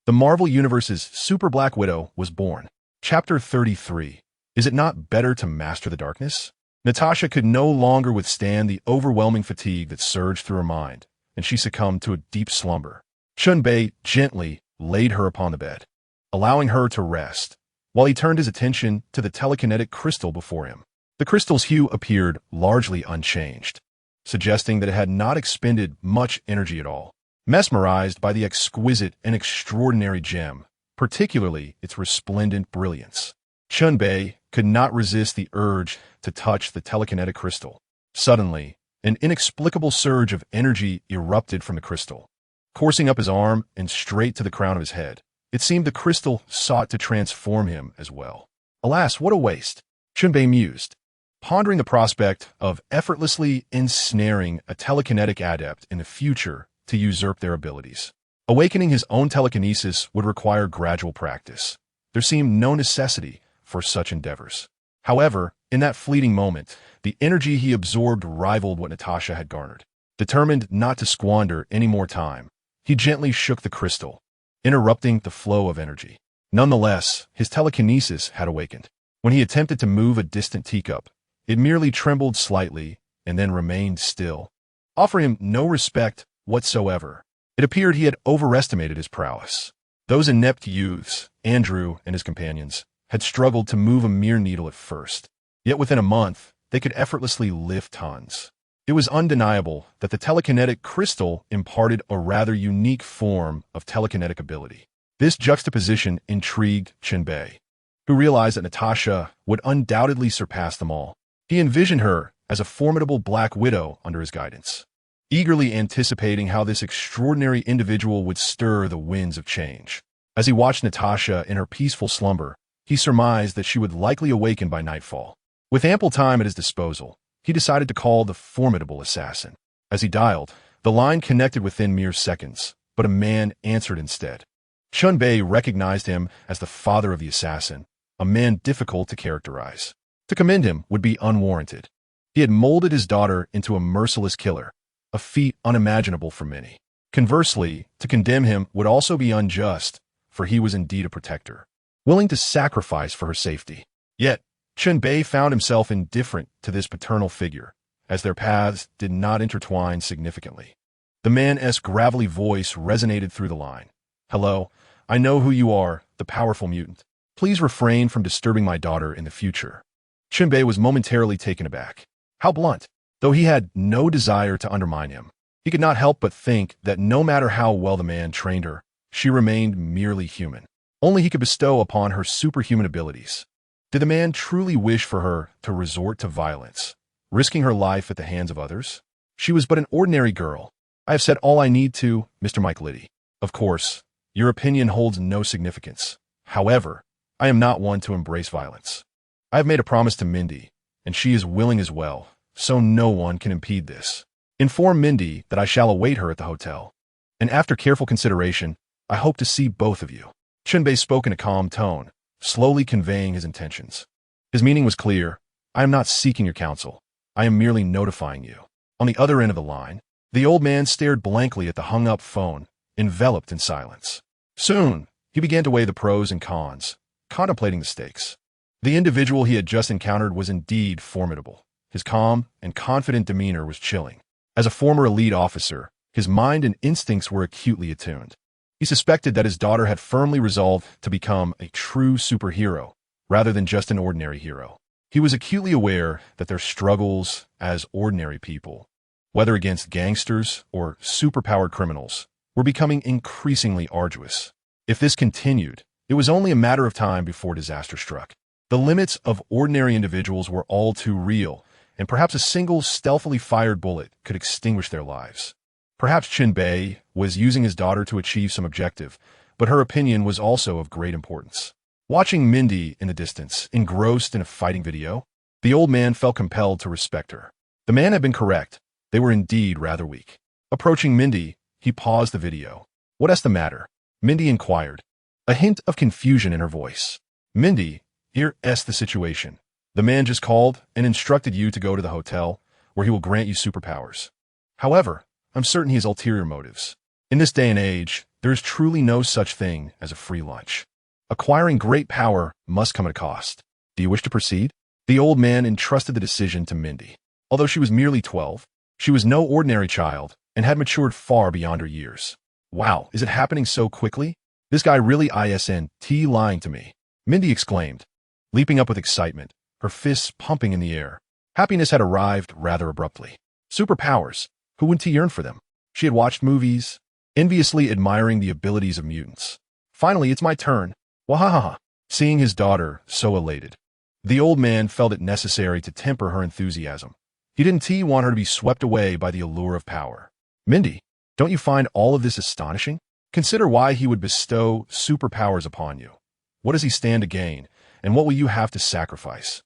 Speaker 1: the Marvel Universe's Super Black Widow was born. Chapter 33. Is it not better to master the darkness? Natasha could no longer withstand the overwhelming fatigue that surged through her mind, and she succumbed to a deep slumber. Chen Bei gently laid her upon the bed, allowing her to rest, while he turned his attention to the telekinetic crystal before him. The crystal's hue appeared largely unchanged, suggesting that it had not expended much energy at all. Mesmerized by the exquisite and extraordinary gem, particularly its resplendent brilliance, Chen Bei could not resist the urge to touch the telekinetic crystal. Suddenly, an inexplicable surge of energy erupted from the crystal, coursing up his arm and straight to the crown of his head. It seemed the crystal sought to transform him as well. Alas, what a waste! Chen Bei mused, pondering the prospect of effortlessly ensnaring a telekinetic adept in the future to usurp their abilities. Awakening his own telekinesis would require gradual practice. There seemed no necessity for such endeavors. However, in that fleeting moment, the energy he absorbed rivaled what Natasha had garnered. Determined not to squander any more time, he gently shook the crystal, interrupting the flow of energy. Nonetheless, his telekinesis had awakened. When he attempted to move a distant teacup, it merely trembled slightly and then remained still, offering him no respect whatsoever. It appeared he had overestimated his prowess. Those inept youths, Andrew and his companions, had struggled to move a mere needle at first. Yet within a month, they could effortlessly lift tons. It was undeniable that the telekinetic crystal imparted a rather unique form of telekinetic ability. This juxtaposition intrigued Chen Bei, who realized that Natasha would undoubtedly surpass them all. He envisioned her as a formidable Black Widow under his guidance, eagerly anticipating how this extraordinary individual would stir the winds of change. As he watched Natasha in her peaceful slumber, he surmised that she would likely awaken by nightfall. With ample time at his disposal, he decided to call the formidable assassin. As he dialed, the line connected within mere seconds, but a man answered instead. Chen Bei recognized him as the father of the assassin, a man difficult to characterize. To commend him would be unwarranted. He had molded his daughter into a merciless killer, a feat unimaginable for many. Conversely, to condemn him would also be unjust, for he was indeed a protector, willing to sacrifice for her safety. Yet, Chen Bei found himself indifferent to this paternal figure, as their paths did not intertwine significantly. The man's gravelly voice resonated through the line. "Hello, I know who you are, the powerful mutant. Please refrain from disturbing my daughter in the future." Chen Bei was momentarily taken aback. How blunt! Though he had no desire to undermine him, he could not help but think that no matter how well the man trained her, she remained merely human. Only he could bestow upon her superhuman abilities. Did the man truly wish for her to resort to violence, risking her life at the hands of others? She was but an ordinary girl. "I have said all I need to, Mr. Mike Liddy. Of course, your opinion holds no significance. However, I am not one to embrace violence. I have made a promise to Mindy, and she is willing as well, so no one can impede this. Inform Mindy that I shall await her at the hotel. And after careful consideration, I hope to see both of you." Chen Bei spoke in a calm tone, slowly conveying his intentions. His meaning was clear. "I am not seeking your counsel. I am merely notifying you." On the other end of the line, the old man stared blankly at the hung-up phone, enveloped in silence. Soon, he began to weigh the pros and cons, contemplating the stakes. The individual he had just encountered was indeed formidable. His calm and confident demeanor was chilling. As a former elite officer, his mind and instincts were acutely attuned. He suspected that his daughter had firmly resolved to become a true superhero, rather than just an ordinary hero. He was acutely aware that their struggles as ordinary people, whether against gangsters or superpowered criminals, were becoming increasingly arduous. If this continued, it was only a matter of time before disaster struck. The limits of ordinary individuals were all too real, and perhaps a single stealthily fired bullet could extinguish their lives. Perhaps Chen Bei was using his daughter to achieve some objective, but her opinion was also of great importance. Watching Mindy in the distance, engrossed in a fighting video, the old man felt compelled to respect her. The man had been correct. They were indeed rather weak. Approaching Mindy, he paused the video. "What's the matter?" Mindy inquired, a hint of confusion in her voice. "Mindy, here's the situation. The man just called and instructed you to go to the hotel, where he will grant you superpowers. However, I'm certain he has ulterior motives. In this day and age, there is truly no such thing as a free lunch. Acquiring great power must come at a cost. Do you wish to proceed?" The old man entrusted the decision to Mindy. Although she was merely 12, she was no ordinary child and had matured far beyond her years. "Wow, is it happening so quickly? This guy really isn't lying to me," Mindy exclaimed, leaping up with excitement, her fists pumping in the air. Happiness had arrived rather abruptly. Superpowers. Who wouldn't yearn for them? She had watched movies, enviously admiring the abilities of mutants. Finally, it's my turn. Wahahaha. Seeing his daughter so elated, the old man felt it necessary to temper her enthusiasm. He didn't want her to be swept away by the allure of power. "Mindy, don't you find all of this astonishing? Consider why he would bestow superpowers upon you. What does he stand to gain, and what will you have to sacrifice?"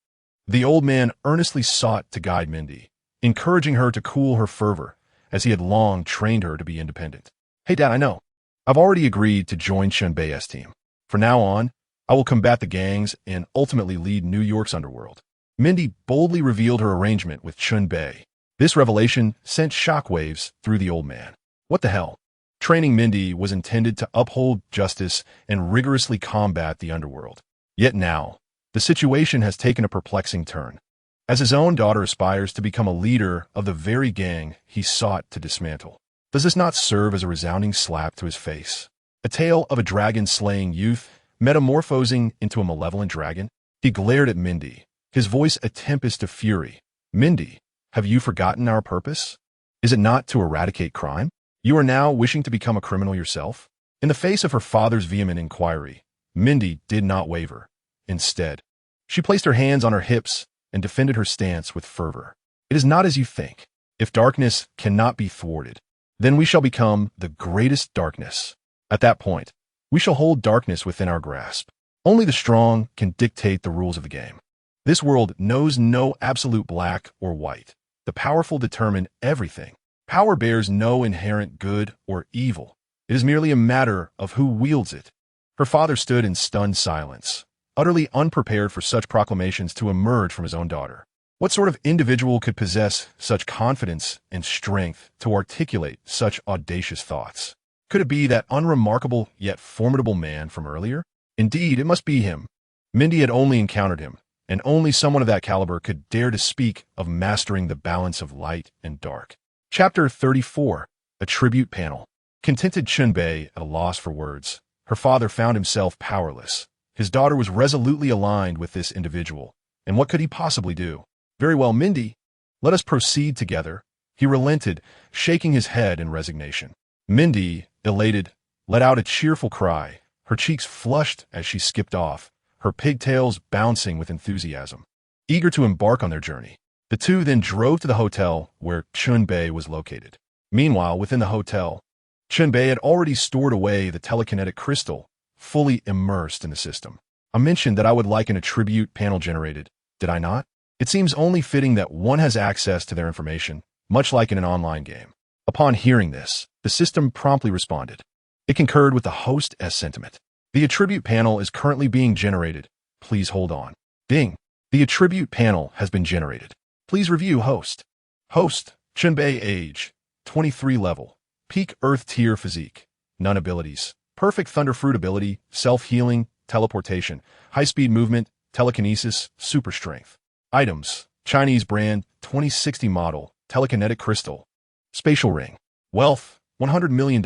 Speaker 1: The old man earnestly sought to guide Mindy, encouraging her to cool her fervor, as he had long trained her to be independent. "Hey, Dad, I know. I've already agreed to join Chen Bei's team. From now on, I will combat the gangs and ultimately lead New York's underworld." Mindy boldly revealed her arrangement with Chen Bei. This revelation sent shockwaves through the old man. What the hell? Training Mindy was intended to uphold justice and rigorously combat the underworld. Yet now, the situation has taken a perplexing turn. As his own daughter aspires to become a leader of the very gang he sought to dismantle. Does this not serve as a resounding slap to his face? A tale of a dragon-slaying youth metamorphosing into a malevolent dragon? He glared at Mindy, his voice a tempest of fury. "Mindy, have you forgotten our purpose? Is it not to eradicate crime? You are now wishing to become a criminal yourself?" In the face of her father's vehement inquiry, Mindy did not waver. Instead, she placed her hands on her hips and defended her stance with fervor. It is not as you think. If darkness cannot be thwarted, then we shall become the greatest darkness. At that point, we shall hold darkness within our grasp. Only the strong can dictate the rules of the game. This world knows no absolute black or white. The powerful determine everything. Power bears no inherent good or evil. It is merely a matter of who wields it. Her father stood in stunned silence, utterly unprepared for such proclamations to emerge from his own daughter. What sort of individual could possess such confidence and strength to articulate such audacious thoughts? Could it be that unremarkable yet formidable man from earlier? Indeed, it must be him. Mindy had only encountered him, and only someone of that caliber could dare to speak of mastering the balance of light and dark. Chapter 34. A Tribute Panel. Contented Chen Bei at a loss for words, her father found himself powerless. His daughter was resolutely aligned with this individual, and what could he possibly do? Very well, Mindy, let us proceed together. He relented, shaking his head in resignation. Mindy, elated, let out a cheerful cry. Her cheeks flushed as she skipped off, her pigtails bouncing with enthusiasm. Eager to embark on their journey, the two then drove to the hotel where Chen Bei was located. Meanwhile, within the hotel, Chen Bei had already stored away the telekinetic crystal, fully immersed in the system. I mentioned that I would like an attribute panel generated, did I not? It seems only fitting that one has access to their information, much like in an online game. Upon hearing this, the system promptly responded. It concurred with the host's sentiment. The attribute panel is currently being generated. Please hold on. Ding. The attribute panel has been generated. Please review host. Host, Chen Bei, age, 23 level, peak earth tier physique, none abilities, perfect thunderfruit ability, self-healing, teleportation, high-speed movement, telekinesis, super strength. Items, Chinese brand, 2060 model, telekinetic crystal, spatial ring. Wealth, $100 million,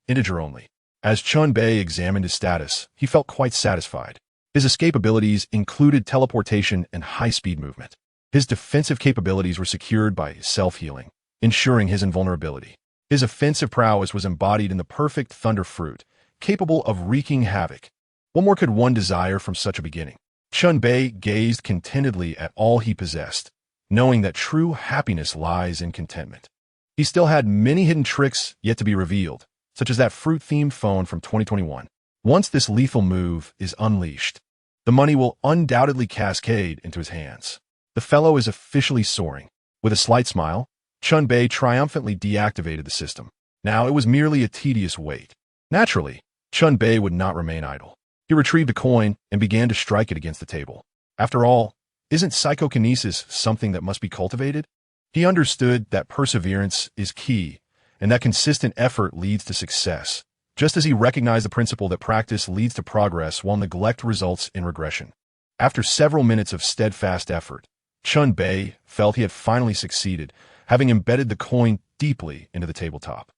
Speaker 1: integer only. As Chen Bei examined his status, he felt quite satisfied. His escape abilities included teleportation and high-speed movement. His defensive capabilities were secured by self-healing, ensuring his invulnerability. His offensive prowess was embodied in the perfect thunder fruit, capable of wreaking havoc. What more could one desire from such a beginning? Chen Bei gazed contentedly at all he possessed, knowing that true happiness lies in contentment. He still had many hidden tricks yet to be revealed, such as that fruit-themed phone from 2021. Once this lethal move is unleashed, the money will undoubtedly cascade into his hands. The fellow is officially soaring. With a slight smile, Chen Bei triumphantly deactivated the system. Now it was merely a tedious wait. Naturally, Chen Bei would not remain idle. He retrieved a coin and began to strike it against the table. After all, isn't psychokinesis something that must be cultivated? He understood that perseverance is key, and that consistent effort leads to success, just as he recognized the principle that practice leads to progress while neglect results in regression. After several minutes of steadfast effort, Chen Bei felt he had finally succeeded, having embedded the coin deeply into the tabletop.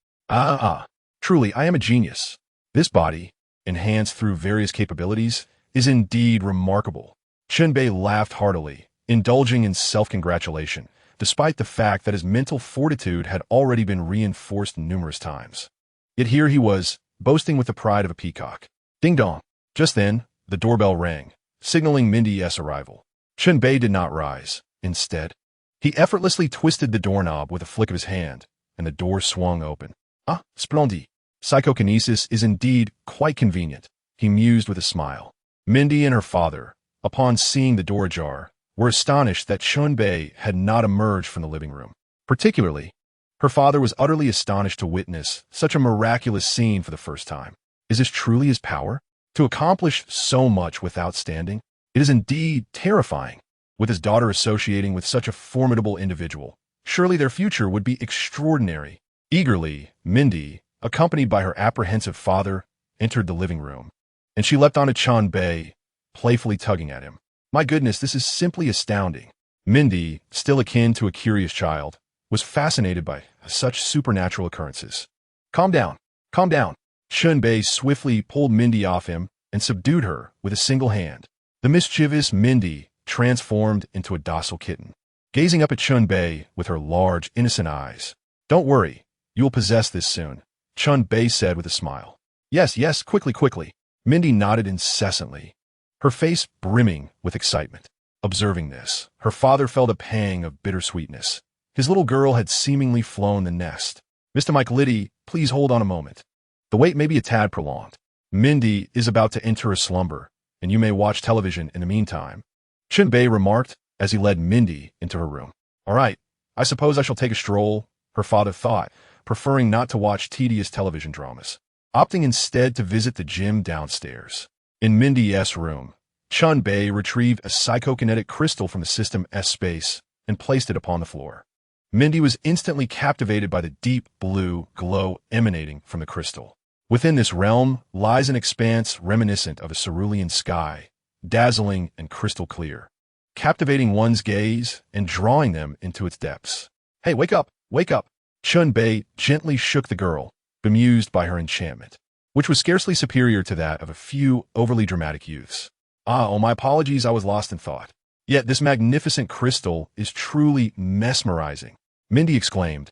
Speaker 1: Truly, I am a genius. This body, enhanced through various capabilities, is indeed remarkable. Chen Bei laughed heartily, indulging in self-congratulation, despite the fact that his mental fortitude had already been reinforced numerous times. Yet here he was, boasting with the pride of a peacock. Ding dong. Just then, the doorbell rang, signaling Mindy's arrival. Chen Bei did not rise. Instead, he effortlessly twisted the doorknob with a flick of his hand, and the door swung open. Ah, splendid. Psychokinesis is indeed quite convenient, he mused with a smile. Mindy and her father, upon seeing the door ajar, were astonished that Chen Bei had not emerged from the living room. Particularly, her father was utterly astonished to witness such a miraculous scene for the first time. Is this truly his power? To accomplish so much without standing? It is indeed terrifying. With his daughter associating with such a formidable individual, surely their future would be extraordinary. Eagerly, Mindy, accompanied by her apprehensive father, entered the living room, and she leapt onto Chen Bei, playfully tugging at him. My goodness, this is simply astounding. Mindy, still akin to a curious child, was fascinated by such supernatural occurrences. Calm down, calm down. Chen Bei swiftly pulled Mindy off him and subdued her with a single hand. The mischievous Mindy transformed into a docile kitten, gazing up at Chen Bei with her large, innocent eyes. Don't worry, you will possess this soon, Chen Bei said with a smile. Yes, yes, quickly, quickly. Mindy nodded incessantly, her face brimming with excitement. Observing this, her father felt a pang of bittersweetness. His little girl had seemingly flown the nest. Mr. Mike Liddy, please hold on a moment. The wait may be a tad prolonged. Mindy is about to enter a slumber, and you may watch television in the meantime. Chen Bei remarked as he led Mindy into her room. All right, I suppose I shall take a stroll, her father thought, preferring not to watch tedious television dramas, opting instead to visit the gym downstairs. In Mindy's room, Chen Bei retrieved a psychokinetic crystal from the System S space and placed it upon the floor. Mindy was instantly captivated by the deep blue glow emanating from the crystal. Within this realm lies an expanse reminiscent of a cerulean sky, dazzling and crystal clear, captivating one's gaze and drawing them into its depths. Hey, wake up, wake up! Chen Bei gently shook the girl, bemused by her enchantment, which was scarcely superior to that of a few overly dramatic youths. Oh, my apologies, I was lost in thought. Yet this magnificent crystal is truly mesmerizing, Mindy exclaimed,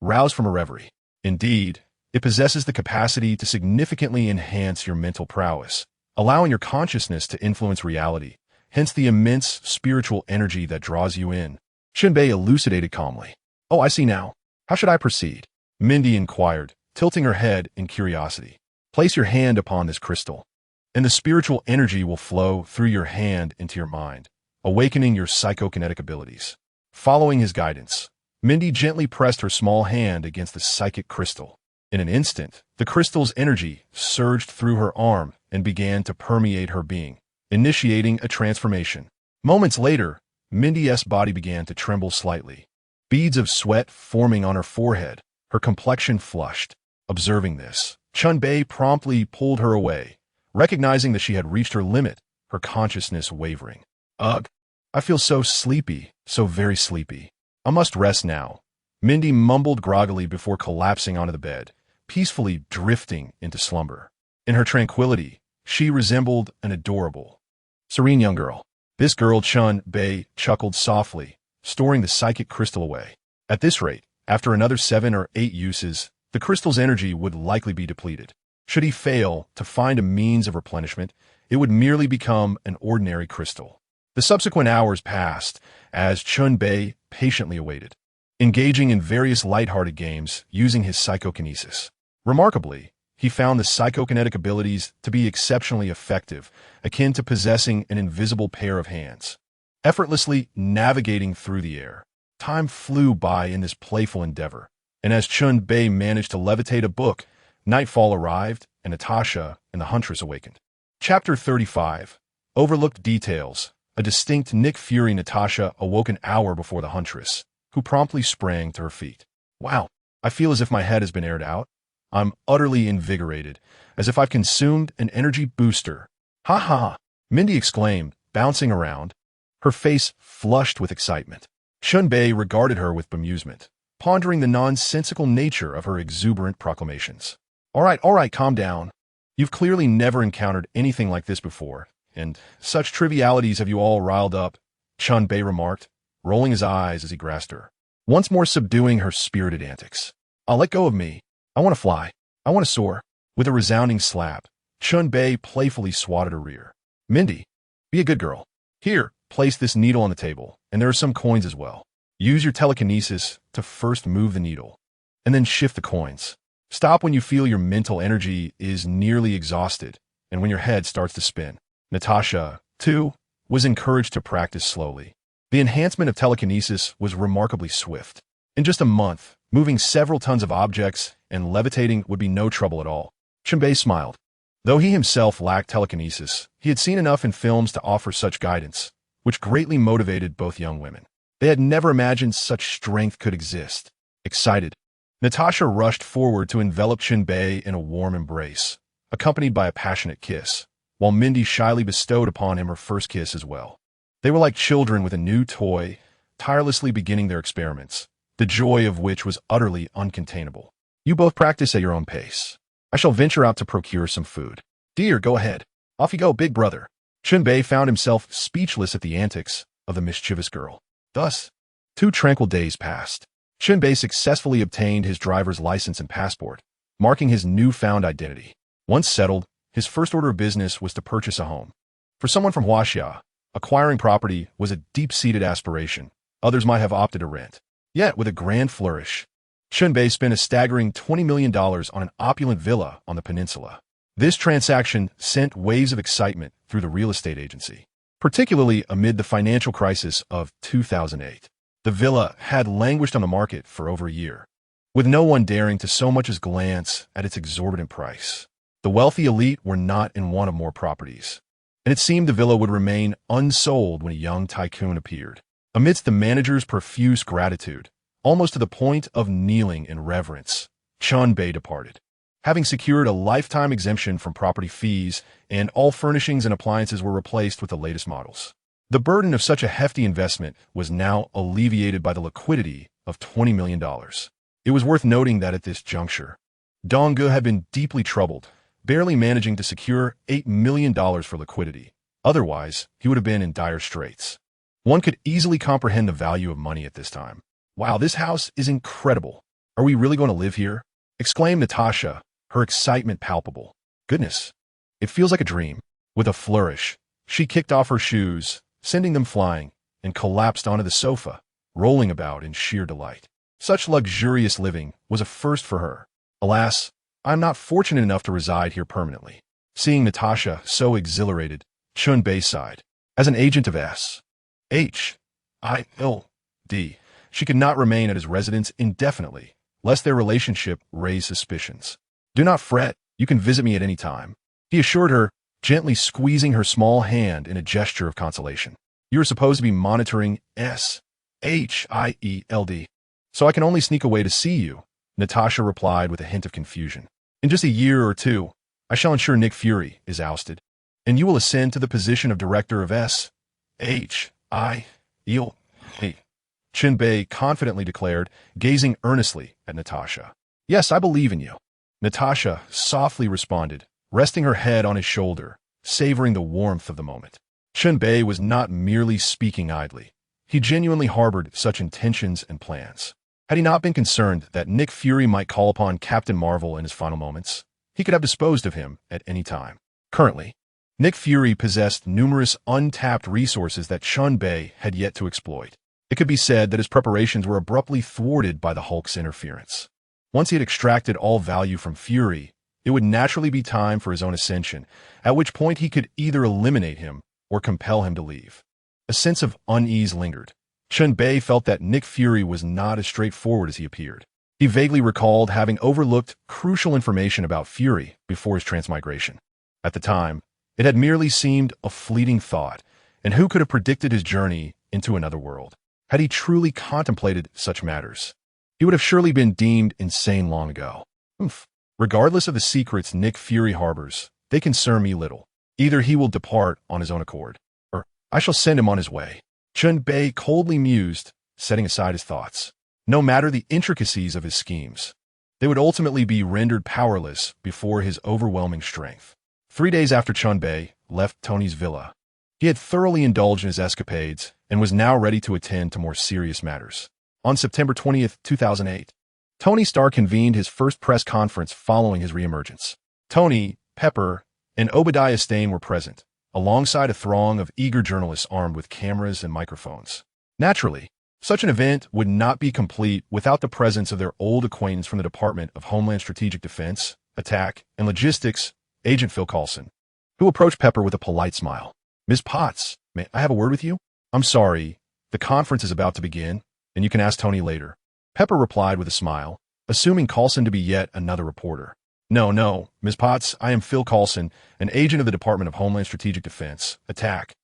Speaker 1: roused from a reverie. Indeed, it possesses the capacity to significantly enhance your mental prowess, allowing your consciousness to influence reality, hence the immense spiritual energy that draws you in. Chen Bei elucidated calmly. Oh, I see now. How should I proceed? Mindy inquired, tilting her head in curiosity. Place your hand upon this crystal, and the spiritual energy will flow through your hand into your mind, awakening your psychokinetic abilities. Following his guidance, Mindy gently pressed her small hand against the psychic crystal. In an instant, the crystal's energy surged through her arm and began to permeate her being, initiating a transformation. Moments later, Mindy's body began to tremble slightly, beads of sweat forming on her forehead, her complexion flushed. Observing this, Chen Bei promptly pulled her away, recognizing that she had reached her limit, her consciousness wavering. Ugh, I feel so sleepy, so very sleepy. I must rest now. Mindy mumbled groggily before collapsing onto the bed, peacefully drifting into slumber. In her tranquility, she resembled an adorable, serene young girl. This girl, Chen Bei chuckled softly, storing the psychic crystal away. At this rate, after another 7 or 8 uses, the crystal's energy would likely be depleted. Should he fail to find a means of replenishment, it would merely become an ordinary crystal. The subsequent hours passed as Chen Bei patiently awaited, engaging in various lighthearted games using his psychokinesis. Remarkably, he found the psychokinetic abilities to be exceptionally effective, akin to possessing an invisible pair of hands. Effortlessly navigating through the air, time flew by in this playful endeavor, and as Chen Bei managed to levitate a book, nightfall arrived, and Natasha and the huntress awakened. Chapter 35. Overlooked details. A distinct Nick Fury Natasha awoke an hour before the huntress, who promptly sprang to her feet. Wow, I feel as if my head has been aired out. I'm utterly invigorated, as if I've consumed an energy booster. Ha ha, Mindy exclaimed, bouncing around, her face flushed with excitement. Chen Bei regarded her with bemusement, pondering the nonsensical nature of her exuberant proclamations. All right, calm down. You've clearly never encountered anything like this before, and such trivialities have you all riled up, Chen Bei remarked, rolling his eyes as he grasped her, once more subduing her spirited antics. Let go of me. I want to fly. I want to soar. With a resounding slap, Chen Bei playfully swatted her rear. Mindy, be a good girl. Here, place this needle on the table, and there are some coins as well. Use your telekinesis to first move the needle, and then shift the coins. Stop when you feel your mental energy is nearly exhausted, and when your head starts to spin. Natasha, too, was encouraged to practice slowly. The enhancement of telekinesis was remarkably swift. In just a month, moving several tons of objects and levitating would be no trouble at all. Chen Bei smiled. Though he himself lacked telekinesis, he had seen enough in films to offer such guidance, which greatly motivated both young women. They had never imagined such strength could exist. Excited, Natasha rushed forward to envelop Chen Bei in a warm embrace, accompanied by a passionate kiss, while Mindy shyly bestowed upon him her first kiss as well. They were like children with a new toy, tirelessly beginning their experiments, the joy of which was utterly uncontainable. You both practice at your own pace. I shall venture out to procure some food. Dear, go ahead. Off you go, big brother. Chen Bei found himself speechless at the antics of the mischievous girl. Thus, 2 tranquil days passed. Chen Bei successfully obtained his driver's license and passport, marking his newfound identity. Once settled, his first order of business was to purchase a home. For someone from Huaxia, Acquiring property was a deep-seated aspiration. Others might have opted to rent. Yet, with a grand flourish, Chen Bei spent a staggering $20 million on an opulent villa on the peninsula. This transaction sent waves of excitement through the real estate agency, particularly amid the financial crisis of 2008. The villa had languished on the market for over a year, with no one daring to so much as glance at its exorbitant price. The wealthy elite were not in want of more properties, and it seemed the villa would remain unsold when a young tycoon appeared. Amidst the manager's profuse gratitude, almost to the point of kneeling in reverence, Chen Bei departed. Having secured a lifetime exemption from property fees, and all furnishings and appliances were replaced with the latest models. The burden of such a hefty investment was now alleviated by the liquidity of $20 million. It was worth noting that at this juncture, Dongge had been deeply troubled, barely managing to secure $8 million for liquidity. Otherwise, he would have been in dire straits. One could easily comprehend the value of money at this time. "Wow, this house is incredible. Are we really going to live here?" exclaimed Natasha, her excitement palpable. "Goodness, it feels like a dream." With a flourish, she kicked off her shoes, sending them flying, and collapsed onto the sofa, rolling about in sheer delight. Such luxurious living was a first for her. "Alas, I am not fortunate enough to reside here permanently." Seeing Natasha so exhilarated, Chen Bei sighed. As an agent of S.H.I.L.D., she could not remain at his residence indefinitely, lest their relationship raise suspicions. "Do not fret, you can visit me at any time," he assured her, gently squeezing her small hand in a gesture of consolation. "You are supposed to be monitoring S.H.I.E.L.D., so I can only sneak away to see you," Natasha replied with a hint of confusion. "In just a year or two, I shall ensure Nick Fury is ousted, and you will ascend to the position of director of S.H.I.L.D., Chen Bei confidently declared, gazing earnestly at Natasha. "Yes, I believe in you," Natasha softly responded, resting her head on his shoulder, savoring the warmth of the moment. Chen Bei was not merely speaking idly. He genuinely harbored such intentions and plans. Had he not been concerned that Nick Fury might call upon Captain Marvel in his final moments, he could have disposed of him at any time. Currently, Nick Fury possessed numerous untapped resources that Chen Bei had yet to exploit. It could be said that his preparations were abruptly thwarted by the Hulk's interference. Once he had extracted all value from Fury, it would naturally be time for his own ascension, at which point he could either eliminate him or compel him to leave. A sense of unease lingered. Chen Bei felt that Nick Fury was not as straightforward as he appeared. He vaguely recalled having overlooked crucial information about Fury before his transmigration. At the time, it had merely seemed a fleeting thought, and who could have predicted his journey into another world? Had he truly contemplated such matters, he would have surely been deemed insane long ago. Regardless of the secrets Nick Fury harbors, they concern me little. Either he will depart on his own accord, or I shall send him on his way. Chen Bei coldly mused, setting aside his thoughts. No matter the intricacies of his schemes, they would ultimately be rendered powerless before his overwhelming strength. 3 days after Chen Bei left Tony's villa, he had thoroughly indulged in his escapades and was now ready to attend to more serious matters. On September 20th, 2008, Tony Stark convened his first press conference following his reemergence. Tony, Pepper, and Obadiah Stane were present, alongside a throng of eager journalists armed with cameras and microphones. Naturally, such an event would not be complete without the presence of their old acquaintance from the Department of Homeland Strategic Defense, Attack, and Logistics, Agent Phil Coulson, who approached Pepper with a polite smile. "Ms. Potts, may I have a word with you?" "I'm sorry, the conference is about to begin, and you can ask Tony later," Pepper replied with a smile, assuming Coulson to be yet another reporter. No, Ms. Potts, I am Phil Coulson, an agent of the Department of Homeland Strategic Defense, Attack,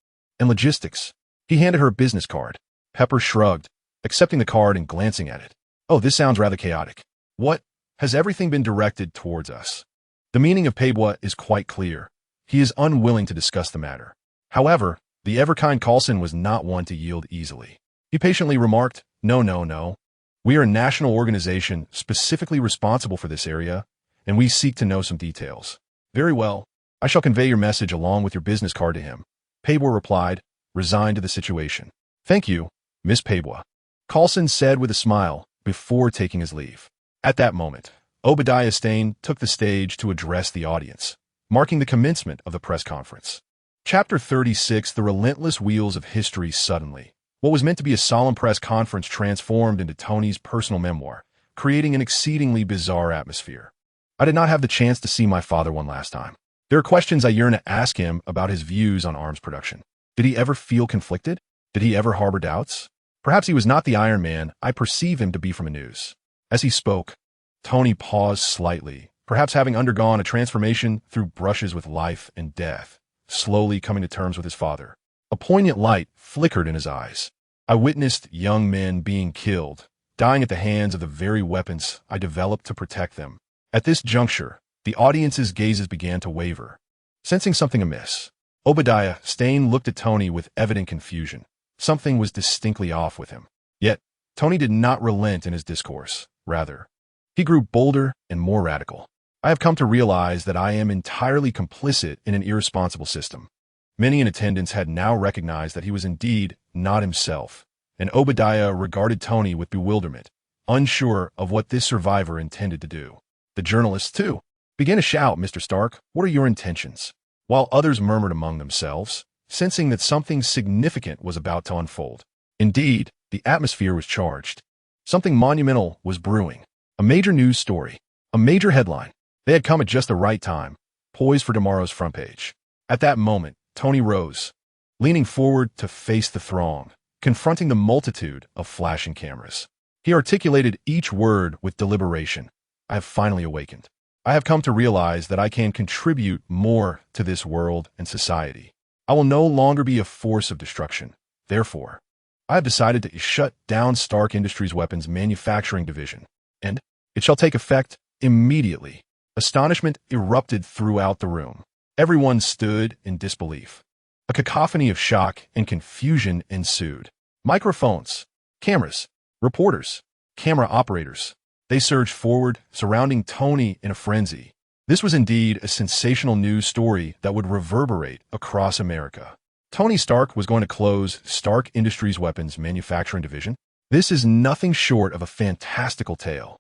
Speaker 1: and Logistics." He handed her a business card. Pepper shrugged, accepting the card and glancing at it. "Oh, this sounds rather chaotic. What? Has everything been directed towards us?" The meaning of Peibois is quite clear. He is unwilling to discuss the matter. However, the ever-kind Coulson was not one to yield easily. He patiently remarked, No. We are a national organization specifically responsible for this area, and we seek to know some details." "Very well. I shall convey your message along with your business card to him," Peibois replied, resigned to the situation. "Thank you, Miss Peibois," Coulson said with a smile before taking his leave. At that moment, Obadiah Stane took the stage to address the audience, marking the commencement of the press conference. Chapter 36: The Relentless Wheels of History. Suddenly, what was meant to be a solemn press conference transformed into Tony's personal memoir, creating an exceedingly bizarre atmosphere. I did not have the chance to see my father one last time. There are questions I yearn to ask him about his views on arms production. Did he ever feel conflicted? Did he ever harbor doubts? Perhaps he was not the Iron Man I perceive him to be from the news. As he spoke, Tony paused slightly, perhaps having undergone a transformation through brushes with life and death, slowly coming to terms with his father. A poignant light flickered in his eyes. I witnessed young men being killed, dying at the hands of the very weapons I developed to protect them. At this juncture, the audience's gazes began to waver. Sensing something amiss, Obadiah Stane looked at Tony with evident confusion. Something was distinctly off with him. Yet, Tony did not relent in his discourse. Rather, he grew bolder and more radical. I have come to realize that I am entirely complicit in an irresponsible system. Many in attendance had now recognized that he was indeed not himself, and Obadiah regarded Tony with bewilderment, unsure of what this survivor intended to do. The journalists, too, began to shout, "Mr. Stark, what are your intentions?" While others murmured among themselves, sensing that something significant was about to unfold. Indeed, the atmosphere was charged. Something monumental was brewing. A major news story. A major headline. They had come at just the right time, poised for tomorrow's front page. At that moment, Tony rose, leaning forward to face the throng, confronting the multitude of flashing cameras. He articulated each word with deliberation. I have finally awakened. I have come to realize that I can contribute more to this world and society. I will no longer be a force of destruction. Therefore, I have decided to shut down Stark Industries' weapons manufacturing division, and it shall take effect immediately. Astonishment erupted throughout the room. Everyone stood in disbelief. A cacophony of shock and confusion ensued. Microphones, cameras, reporters, camera operators. They surged forward, surrounding Tony in a frenzy. This was indeed a sensational news story that would reverberate across America. Tony Stark was going to close Stark Industries' weapons manufacturing division. This is nothing short of a fantastical tale.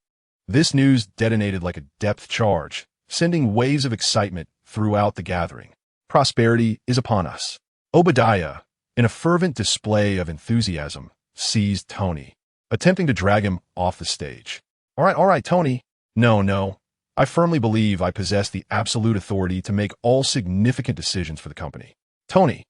Speaker 1: This news detonated like a depth charge, sending waves of excitement throughout the gathering. Prosperity is upon us. Obadiah, in a fervent display of enthusiasm, seized Tony, attempting to drag him off the stage. All right, Tony. No. I firmly believe I possess the absolute authority to make all significant decisions for the company. Tony,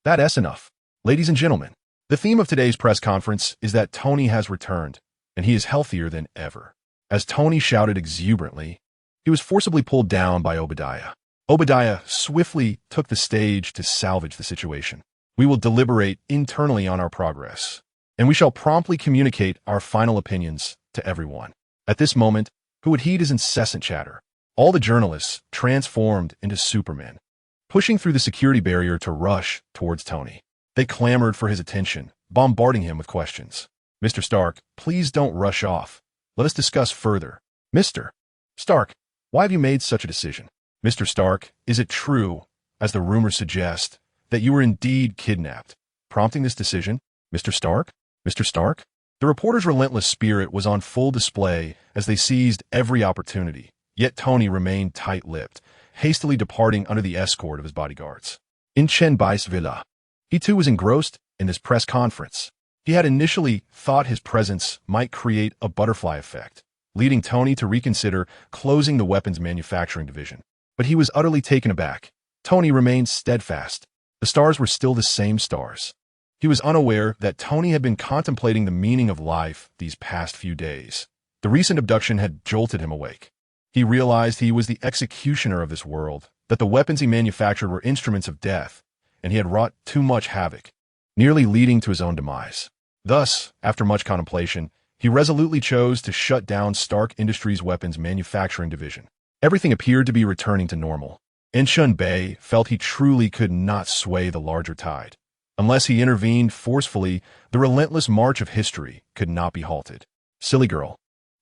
Speaker 1: that's enough. Ladies and gentlemen, the theme of today's press conference is that Tony has returned, and he is healthier than ever. As Tony shouted exuberantly, he was forcibly pulled down by Obadiah. Obadiah swiftly took the stage to salvage the situation. We will deliberate internally on our progress, and we shall promptly communicate our final opinions to everyone. At this moment, who would heed his incessant chatter? All the journalists transformed into Supermen, pushing through the security barrier to rush towards Tony. They clamored for his attention, bombarding him with questions. "Mr. Stark, please don't rush off. Let us discuss further." "Mr. Stark, why have you made such a decision?" "Mr. Stark, is it true, as the rumors suggest, that you were indeed kidnapped, prompting this decision?" "Mr. Stark? Mr. Stark?" The reporter's relentless spirit was on full display as they seized every opportunity, yet Tony remained tight-lipped, hastily departing under the escort of his bodyguards. In Chen Bai's villa, he too was engrossed in this press conference. He had initially thought his presence might create a butterfly effect, leading Tony to reconsider closing the weapons manufacturing division. But he was utterly taken aback. Tony remained steadfast. The stars were still the same stars. He was unaware that Tony had been contemplating the meaning of life these past few days. The recent abduction had jolted him awake. He realized he was the executioner of this world, that the weapons he manufactured were instruments of death, and he had wrought too much havoc, nearly leading to his own demise. Thus, after much contemplation, he resolutely chose to shut down Stark Industries' weapons manufacturing division. Everything appeared to be returning to normal, and Chen Bei felt he truly could not sway the larger tide. Unless he intervened forcefully, the relentless march of history could not be halted. "Silly girl,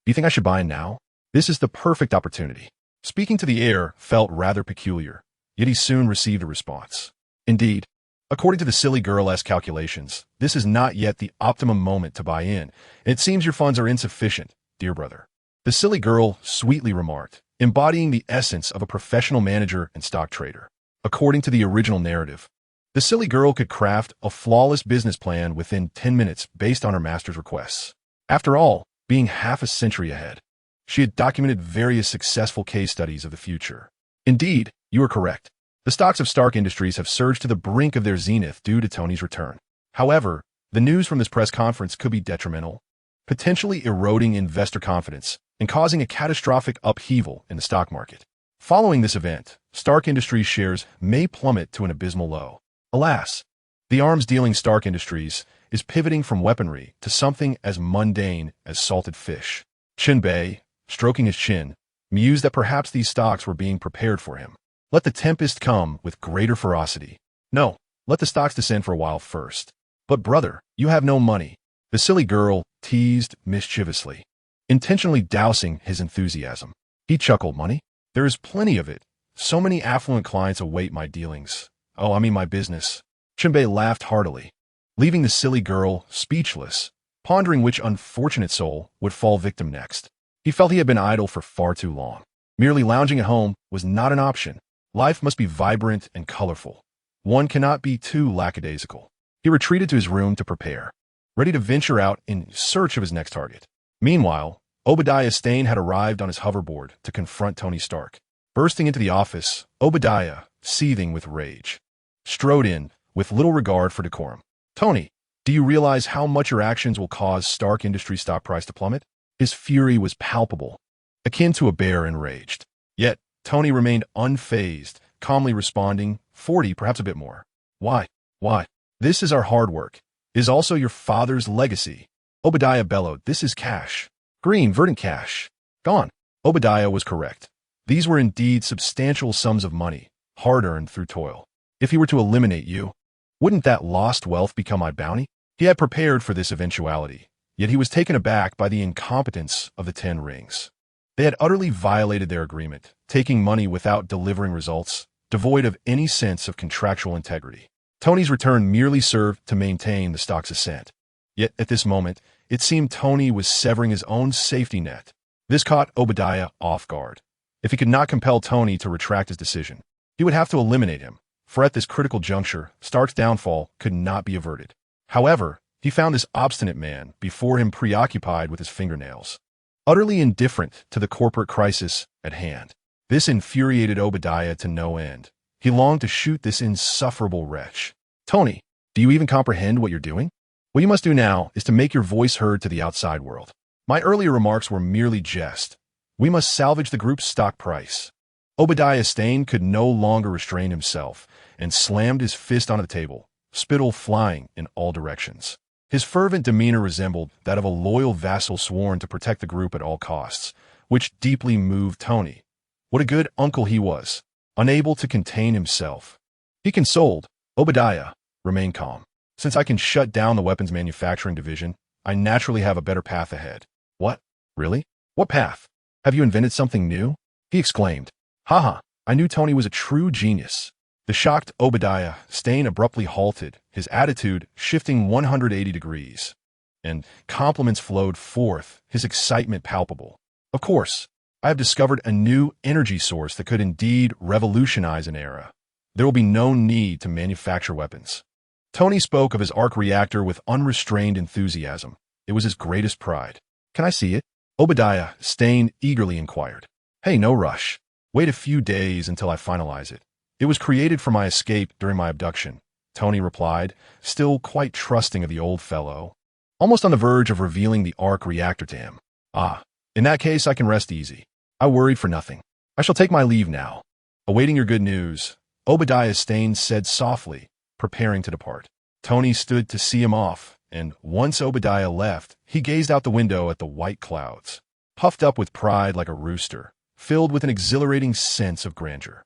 Speaker 1: do you think I should buy in now? This is the perfect opportunity." Speaking to the air felt rather peculiar, yet he soon received a response. "Indeed, according to the silly girl-esque calculations, this is not yet the optimum moment to buy in, and it seems your funds are insufficient, dear brother." The silly girl sweetly remarked, embodying the essence of a professional manager and stock trader. according to the original narrative. The silly girl could craft a flawless business plan within 10 minutes based on her master's requests. After all, being half a century ahead, she had documented various successful case studies of the future. Indeed, you are correct. The stocks of Stark Industries have surged to the brink of their zenith due to Tony's return. However, the news from this press conference could be detrimental, potentially eroding investor confidence and causing a catastrophic upheaval in the stock market. Following this event, Stark Industries shares may plummet to an abysmal low. Alas, the arms-dealing Stark Industries is pivoting from weaponry to something as mundane as salted fish. Chen Bei, stroking his chin, mused that perhaps these stocks were being prepared for him. Let the tempest come with greater ferocity. No, let the stocks descend for a while first. But brother, you have no money. The silly girl teased mischievously, intentionally dousing his enthusiasm. He chuckled. Money? There is plenty of it. So many affluent clients await my dealings. Oh, I mean my business. Chen Bei laughed heartily, leaving the silly girl speechless, pondering which unfortunate soul would fall victim next. He felt he had been idle for far too long. Merely lounging at home was not an option. Life must be vibrant and colorful. One cannot be too lackadaisical. He retreated to his room to prepare, ready to venture out in search of his next target. Meanwhile, Obadiah Stane had arrived on his hoverboard to confront Tony Stark. Bursting into the office, Obadiah, seething with rage, strode in with little regard for decorum. Tony, do you realize how much your actions will cause Stark Industries stock price to plummet? His fury was palpable, akin to a bear enraged. Yet, Tony remained unfazed, calmly responding, 40, perhaps a bit more. Why? This is our hard work. Is also your father's legacy. Obadiah bellowed, this is cash. Green, verdant cash. Gone. Obadiah was correct. These were indeed substantial sums of money, hard-earned through toil. If he were to eliminate you, wouldn't that lost wealth become my bounty? He had prepared for this eventuality, yet he was taken aback by the incompetence of the 10 rings. They had utterly violated their agreement, taking money without delivering results, devoid of any sense of contractual integrity. Tony's return merely served to maintain the stock's ascent. Yet at this moment, it seemed Tony was severing his own safety net. This caught Obadiah off guard. If he could not compel Tony to retract his decision, he would have to eliminate him, for at this critical juncture, Stark's downfall could not be averted. However, he found this obstinate man before him preoccupied with his fingernails, utterly indifferent to the corporate crisis at hand. This infuriated Obadiah to no end. He longed to shoot this insufferable wretch. Tony, do you even comprehend what you're doing? What you must do now is to make your voice heard to the outside world. My earlier remarks were merely jest. We must salvage the group's stock price. Obadiah Stane could no longer restrain himself and slammed his fist onto the table, spittle flying in all directions. His fervent demeanor resembled that of a loyal vassal sworn to protect the group at all costs, which deeply moved Tony. What a good uncle he was, unable to contain himself. He consoled, Obadiah, remain calm. Since I can shut down the weapons manufacturing division, I naturally have a better path ahead. What? Really? What path? Have you invented something new? He exclaimed. Haha, I knew Tony was a true genius. The shocked Obadiah Stane abruptly halted, his attitude shifting 180 degrees. And compliments flowed forth, his excitement palpable. Of course, I have discovered a new energy source that could indeed revolutionize an era. There will be no need to manufacture weapons. Tony spoke of his arc reactor with unrestrained enthusiasm. It was his greatest pride. Can I see it? Obadiah Stane eagerly inquired. Hey, no rush. Wait a few days until I finalize it. It was created for my escape during my abduction, Tony replied, still quite trusting of the old fellow, almost on the verge of revealing the arc reactor to him. Ah, in that case I can rest easy. I worried for nothing. I shall take my leave now. Awaiting your good news, Obadiah Stane said softly, preparing to depart. Tony stood to see him off, and once Obadiah left, he gazed out the window at the white clouds, puffed up with pride like a rooster, filled with an exhilarating sense of grandeur.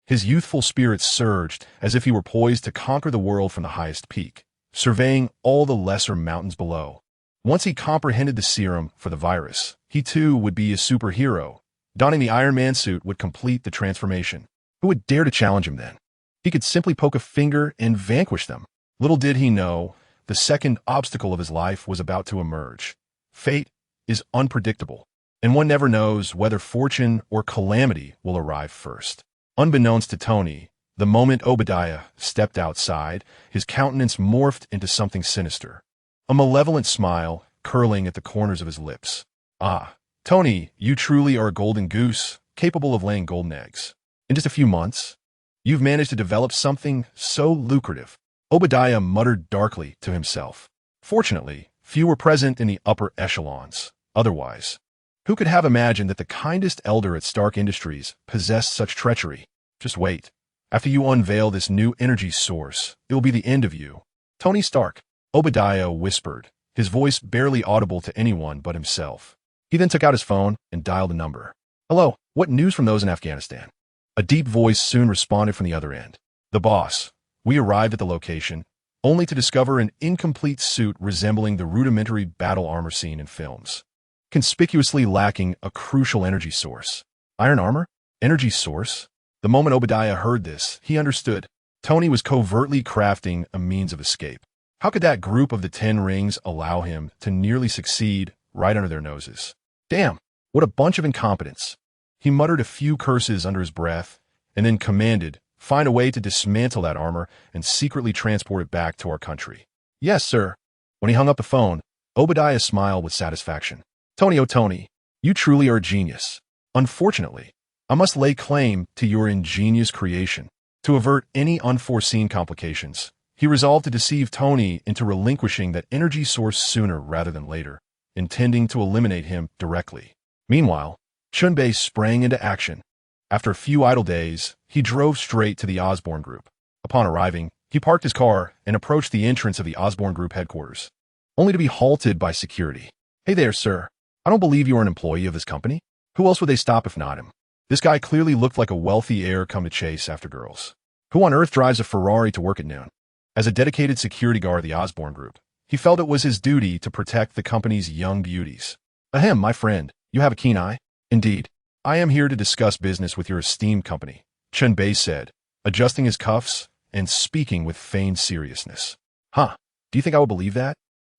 Speaker 1: His youthful spirit surged as if he were poised to conquer the world from the highest peak, surveying all the lesser mountains below. Once he comprehended the serum for the virus, he too would be a superhero. Donning the Iron Man suit would complete the transformation. Who would dare to challenge him then? He could simply poke a finger and vanquish them. Little did he know, the second obstacle of his life was about to emerge. Fate is unpredictable, and one never knows whether fortune or calamity will arrive first. Unbeknownst to Tony, The moment Obadiah stepped outside, his countenance morphed into something sinister, a malevolent smile curling at the corners of his lips. Ah, Tony, you truly are a golden goose, capable of laying golden eggs. In just a few months, you've managed to develop something so lucrative. Obadiah muttered darkly to himself. Fortunately, few were present in the upper echelons. Otherwise, who could have imagined that the kindest elder at Stark Industries possessed such treachery? Just wait. After you unveil this new energy source, it will be the end of you. Tony Stark, Obadiah whispered, his voice barely audible to anyone but himself. He then took out his phone and dialed a number. Hello, what news from those in Afghanistan? A deep voice soon responded from the other end. The boss. We arrived at the location, only to discover an incomplete suit resembling the rudimentary battle armor seen in films, conspicuously lacking a crucial energy source. Iron armor? Energy source? The moment Obadiah heard this, he understood. Tony was covertly crafting a means of escape. How could that group of the 10 Rings allow him to nearly succeed right under their noses? Damn, what a bunch of incompetence. He muttered a few curses under his breath, and then commanded, find a way to dismantle that armor and secretly transport it back to our country. Yes, sir. When he hung up the phone, Obadiah smiled with satisfaction. Tony, oh Tony, you truly are a genius. Unfortunately, I must lay claim to your ingenious creation. To avert any unforeseen complications, he resolved to deceive Tony into relinquishing that energy source sooner rather than later, intending to eliminate him directly. Meanwhile, Chen Bei sprang into action. After a few idle days, he drove straight to the Osborne Group. Upon arriving, he parked his car and approached the entrance of the Osborne Group headquarters, only to be halted by security. Hey there, sir. I don't believe you are an employee of this company. Who else would they stop if not him? This guy clearly looked like a wealthy heir come to chase after girls. Who on earth drives a Ferrari to work at noon? As a dedicated security guard of the Osborne Group, he felt it was his duty to protect the company's young beauties. Ahem, my friend, you have a keen eye. Indeed. I am here to discuss business with your esteemed company, Chen Bei said, adjusting his cuffs and speaking with feigned seriousness. Huh, do you think I will believe that?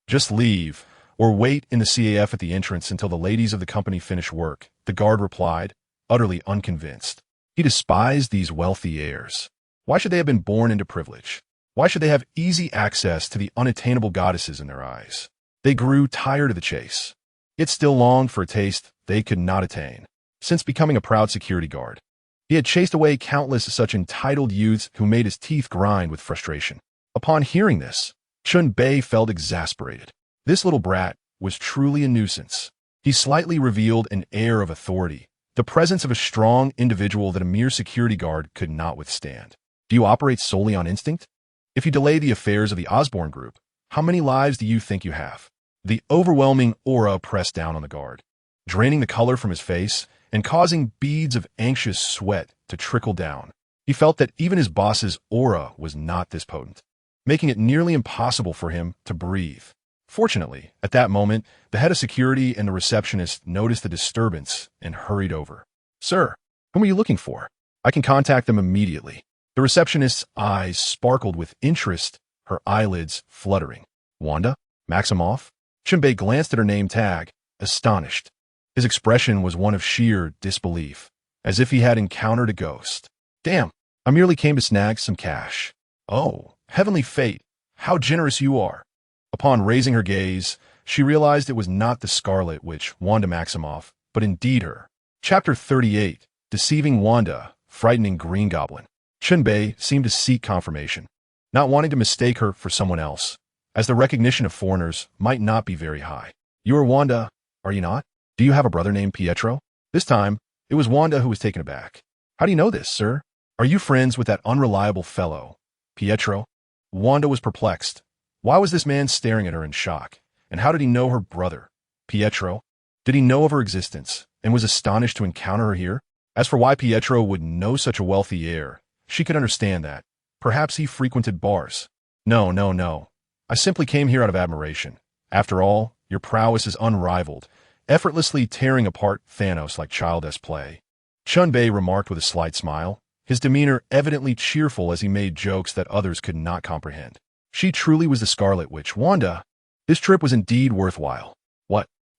Speaker 1: Just leave, or wait in the CAF at the entrance until the ladies of the company finish work, the guard replied, utterly unconvinced. He despised these wealthy heirs. Why should they have been born into privilege? Why should they have easy access to the unattainable goddesses in their eyes? They grew tired of the chase, yet still longed for a taste they could not attain. Since becoming a proud security guard, he had chased away countless such entitled youths who made his teeth grind with frustration. Upon hearing this, Chen Bei felt exasperated. This little brat was truly a nuisance. He slightly revealed an air of authority, the presence of a strong individual that a mere security guard could not withstand. Do you operate solely on instinct? If you delay the affairs of the Osborne Group, how many lives do you think you have? The overwhelming aura pressed down on the guard, draining the color from his face and causing beads of anxious sweat to trickle down. He felt that even his boss's aura was not this potent, making it nearly impossible for him to breathe. Fortunately, at that moment, the head of security and the receptionist noticed the disturbance and hurried over. Sir, whom are you looking for? I can contact them immediately. The receptionist's eyes sparkled with interest, her eyelids fluttering. Wanda? Maximoff? Chen Bei glanced at her name tag, astonished. His expression was one of sheer disbelief, as if he had encountered a ghost. Damn, I merely came to snag some cash. Oh, heavenly fate, how generous you are. Upon raising her gaze, she realized it was not the Scarlet Witch, Wanda Maximoff, but indeed her. Chapter 38, Deceiving Wanda, Frightening Green Goblin. Chen Bei seemed to seek confirmation, not wanting to mistake her for someone else, as the recognition of foreigners might not be very high. You are Wanda, are you not? Do you have a brother named Pietro? This time, it was Wanda who was taken aback. How do you know this, sir? Are you friends with that unreliable fellow, Pietro? Wanda was perplexed. Why was this man staring at her in shock? And how did he know her brother, Pietro? Did he know of her existence, and was astonished to encounter her here? As for why Pietro would know such a wealthy heir, she could understand that. Perhaps he frequented bars. No. I simply came here out of admiration. After all, your prowess is unrivaled, effortlessly tearing apart Thanos like childish play. Chen Bei remarked with a slight smile, his demeanor evidently cheerful as he made jokes that others could not comprehend. She truly was the Scarlet Witch, Wanda. This trip was indeed worthwhile.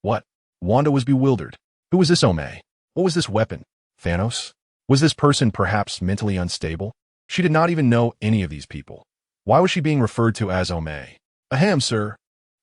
Speaker 1: What? Wanda was bewildered. Who was this Ome? What was this weapon? Thanos? Was this person perhaps mentally unstable? She did not even know any of these people. Why was she being referred to as Omei? Ahem, sir.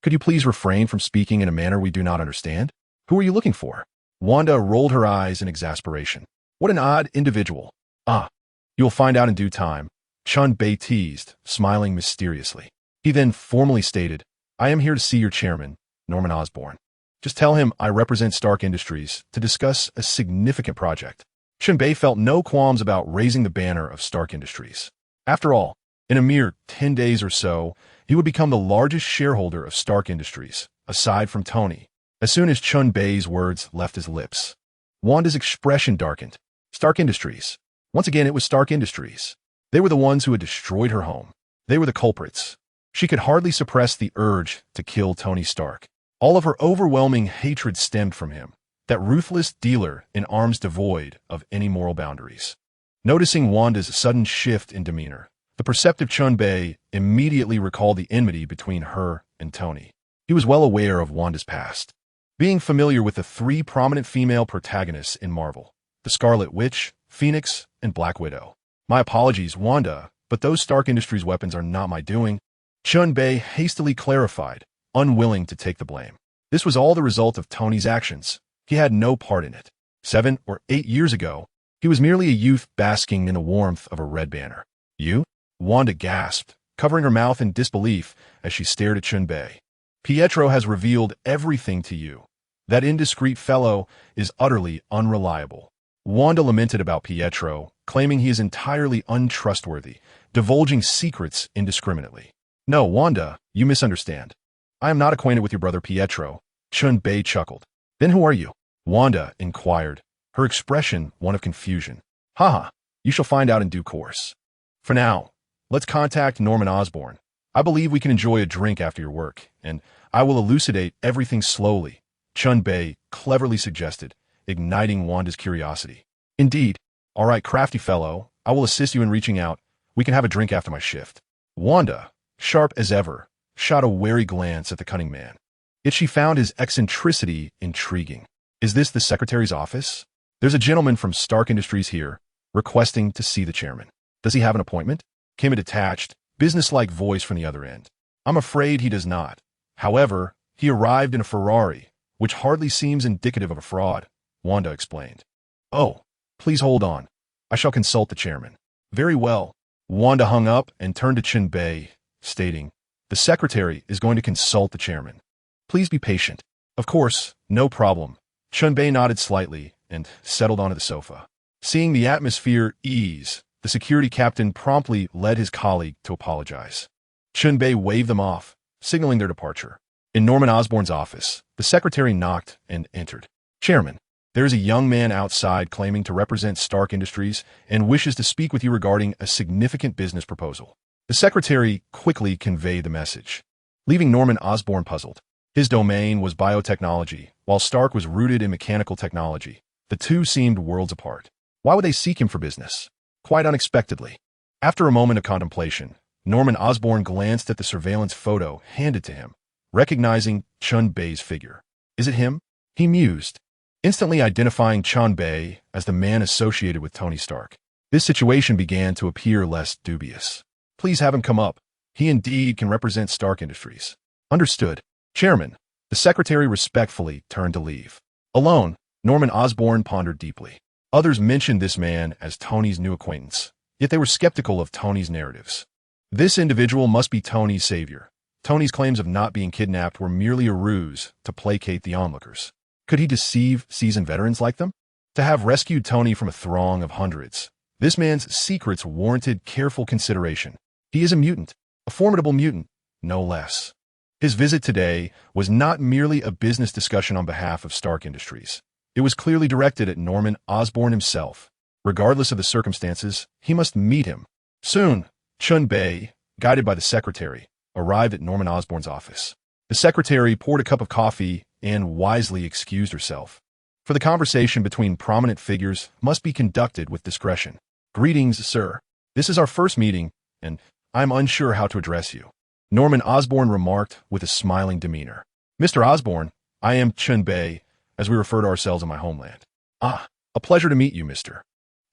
Speaker 1: Could you please refrain from speaking in a manner we do not understand? Who are you looking for? Wanda rolled her eyes in exasperation. What an odd individual. Ah, you will find out in due time, Chen Bei teased, smiling mysteriously. He then formally stated, I am here to see your chairman, Norman Osborn. Just tell him I represent Stark Industries to discuss a significant project. Chen Bei felt no qualms about raising the banner of Stark Industries. After all, in a mere 10 days or so, he would become the largest shareholder of Stark Industries, aside from Tony. As soon as Chen Bei's words left his lips, Wanda's expression darkened. Stark Industries. Once again, it was Stark Industries. They were the ones who had destroyed her home. They were the culprits. She could hardly suppress the urge to kill Tony Stark. All of her overwhelming hatred stemmed from him, that ruthless dealer in arms devoid of any moral boundaries. Noticing Wanda's sudden shift in demeanor, the perceptive Chen Bei immediately recalled the enmity between her and Tony. He was well aware of Wanda's past, being familiar with the 3 prominent female protagonists in Marvel, the Scarlet Witch, Phoenix, and Black Widow. My apologies, Wanda, but those Stark Industries weapons are not my doing, Chen Bei hastily clarified, unwilling to take the blame. This was all the result of Tony's actions. He had no part in it. 7 or 8 years ago, he was merely a youth basking in the warmth of a red banner. You? Wanda gasped, covering her mouth in disbelief as she stared at Chen Bei. Pietro has revealed everything to you. That indiscreet fellow is utterly unreliable. Wanda lamented about Pietro, claiming he is entirely untrustworthy, divulging secrets indiscriminately. No, Wanda, you misunderstand. I am not acquainted with your brother Pietro. Chen Bei chuckled. Then who are you? Wanda inquired, her expression one of confusion. Haha, you shall find out in due course. For now, let's contact Norman Osborn. I believe we can enjoy a drink after your work, and I will elucidate everything slowly, Chen Bei cleverly suggested, igniting Wanda's curiosity. Indeed. All right, crafty fellow, I will assist you in reaching out. We can have a drink after my shift. Wanda, sharp as ever, shot a wary glance at the cunning man. Yet she found his eccentricity intriguing. Is this the secretary's office? There's a gentleman from Stark Industries here, requesting to see the chairman. Does he have an appointment? Came a detached, businesslike voice from the other end. I'm afraid he does not. However, he arrived in a Ferrari, which hardly seems indicative of a fraud, Wanda explained. Oh, please hold on. I shall consult the chairman. Very well. Wanda hung up and turned to Chen Bei, stating, the secretary is going to consult the chairman. Please be patient. Of course, no problem. Chen Bei nodded slightly and settled onto the sofa. Seeing the atmosphere ease, the security captain promptly led his colleague to apologize. Chen Bei waved them off, signaling their departure. In Norman Osborn's office, the secretary knocked and entered. Chairman, there is a young man outside claiming to represent Stark Industries and wishes to speak with you regarding a significant business proposal. The secretary quickly conveyed the message, leaving Norman Osborn puzzled. His domain was biotechnology, while Stark was rooted in mechanical technology. The two seemed worlds apart. Why would they seek him for business? Quite unexpectedly. After a moment of contemplation, Norman Osborn glanced at the surveillance photo handed to him, recognizing Chen Bei's figure. Is it him? He mused, instantly identifying Chen Bei as the man associated with Tony Stark. This situation began to appear less dubious. Please have him come up. He indeed can represent Stark Industries. Understood. Chairman, the secretary respectfully turned to leave. Alone, Norman Osborn pondered deeply. Others mentioned this man as Tony's new acquaintance, yet they were skeptical of Tony's narratives. This individual must be Tony's savior. Tony's claims of not being kidnapped were merely a ruse to placate the onlookers. Could he deceive seasoned veterans like them? To have rescued Tony from a throng of hundreds, this man's secrets warranted careful consideration. He is a mutant, a formidable mutant, no less. His visit today was not merely a business discussion on behalf of Stark Industries. It was clearly directed at Norman Osborn himself. Regardless of the circumstances, he must meet him. Soon, Chen Bei, guided by the secretary, arrived at Norman Osborn's office. The secretary poured a cup of coffee and wisely excused herself. For the conversation between prominent figures must be conducted with discretion. Greetings, sir. This is our first meeting, and I'm unsure how to address you, Norman Osborn remarked with a smiling demeanor. Mr. Osborn, I am Chen Bei, as we refer to ourselves in my homeland. Ah, a pleasure to meet you, Mr.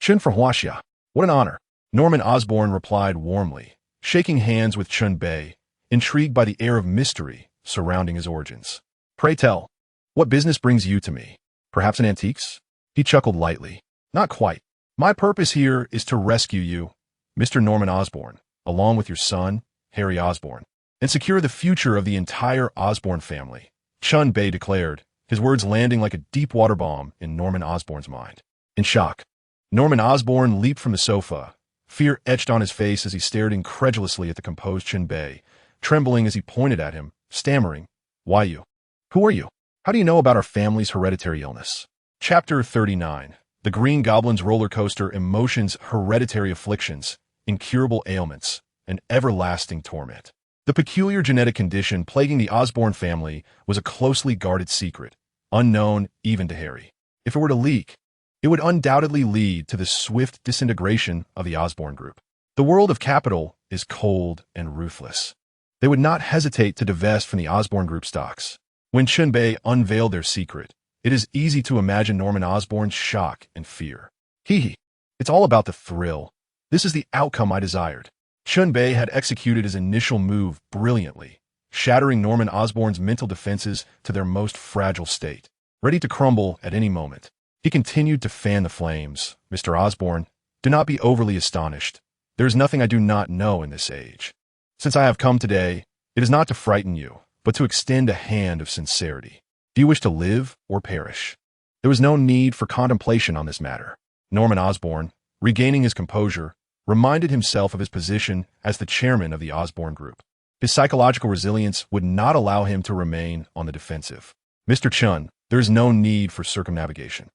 Speaker 1: Chen from Huaxia. What an honor. Norman Osborn replied warmly, shaking hands with Chen Bei, intrigued by the air of mystery surrounding his origins. Pray tell, what business brings you to me? Perhaps in antiques? He chuckled lightly. Not quite. My purpose here is to rescue you, Mr. Norman Osborn, along with your son, Harry Osborn, and secure the future of the entire Osborn family, Chen Bei declared, his words landing like a deep water bomb in Norman Osborn's mind. In shock, Norman Osborn leaped from the sofa, fear etched on his face as he stared incredulously at the composed Chen Bei, trembling as he pointed at him, stammering, "Why you? Who are you? How do you know about our family's hereditary illness?" Chapter 39. The Green Goblin's roller coaster emotions, hereditary afflictions, incurable ailments, and everlasting torment. The peculiar genetic condition plaguing the Osborn family was a closely guarded secret, unknown even to Harry. If it were to leak, it would undoubtedly lead to the swift disintegration of the Osborn group. The world of capital is cold and ruthless. They would not hesitate to divest from the Osborn group stocks. When Chen Bei unveiled their secret, it is easy to imagine Norman Osborn's shock and fear. Hee, it's all about the thrill. This is the outcome I desired. Chen Bei had executed his initial move brilliantly, shattering Norman Osborn's mental defenses to their most fragile state, ready to crumble at any moment. He continued to fan the flames. Mr. Osborn, do not be overly astonished. There is nothing I do not know in this age. Since I have come today, it is not to frighten you, but to extend a hand of sincerity. Do you wish to live or perish? There was no need for contemplation on this matter. Norman Osborn, regaining his composure, reminded himself of his position as the chairman of the Osborn Group. His psychological resilience would not allow him to remain on the defensive. Mr. Chen, there is no need for circumnavigation.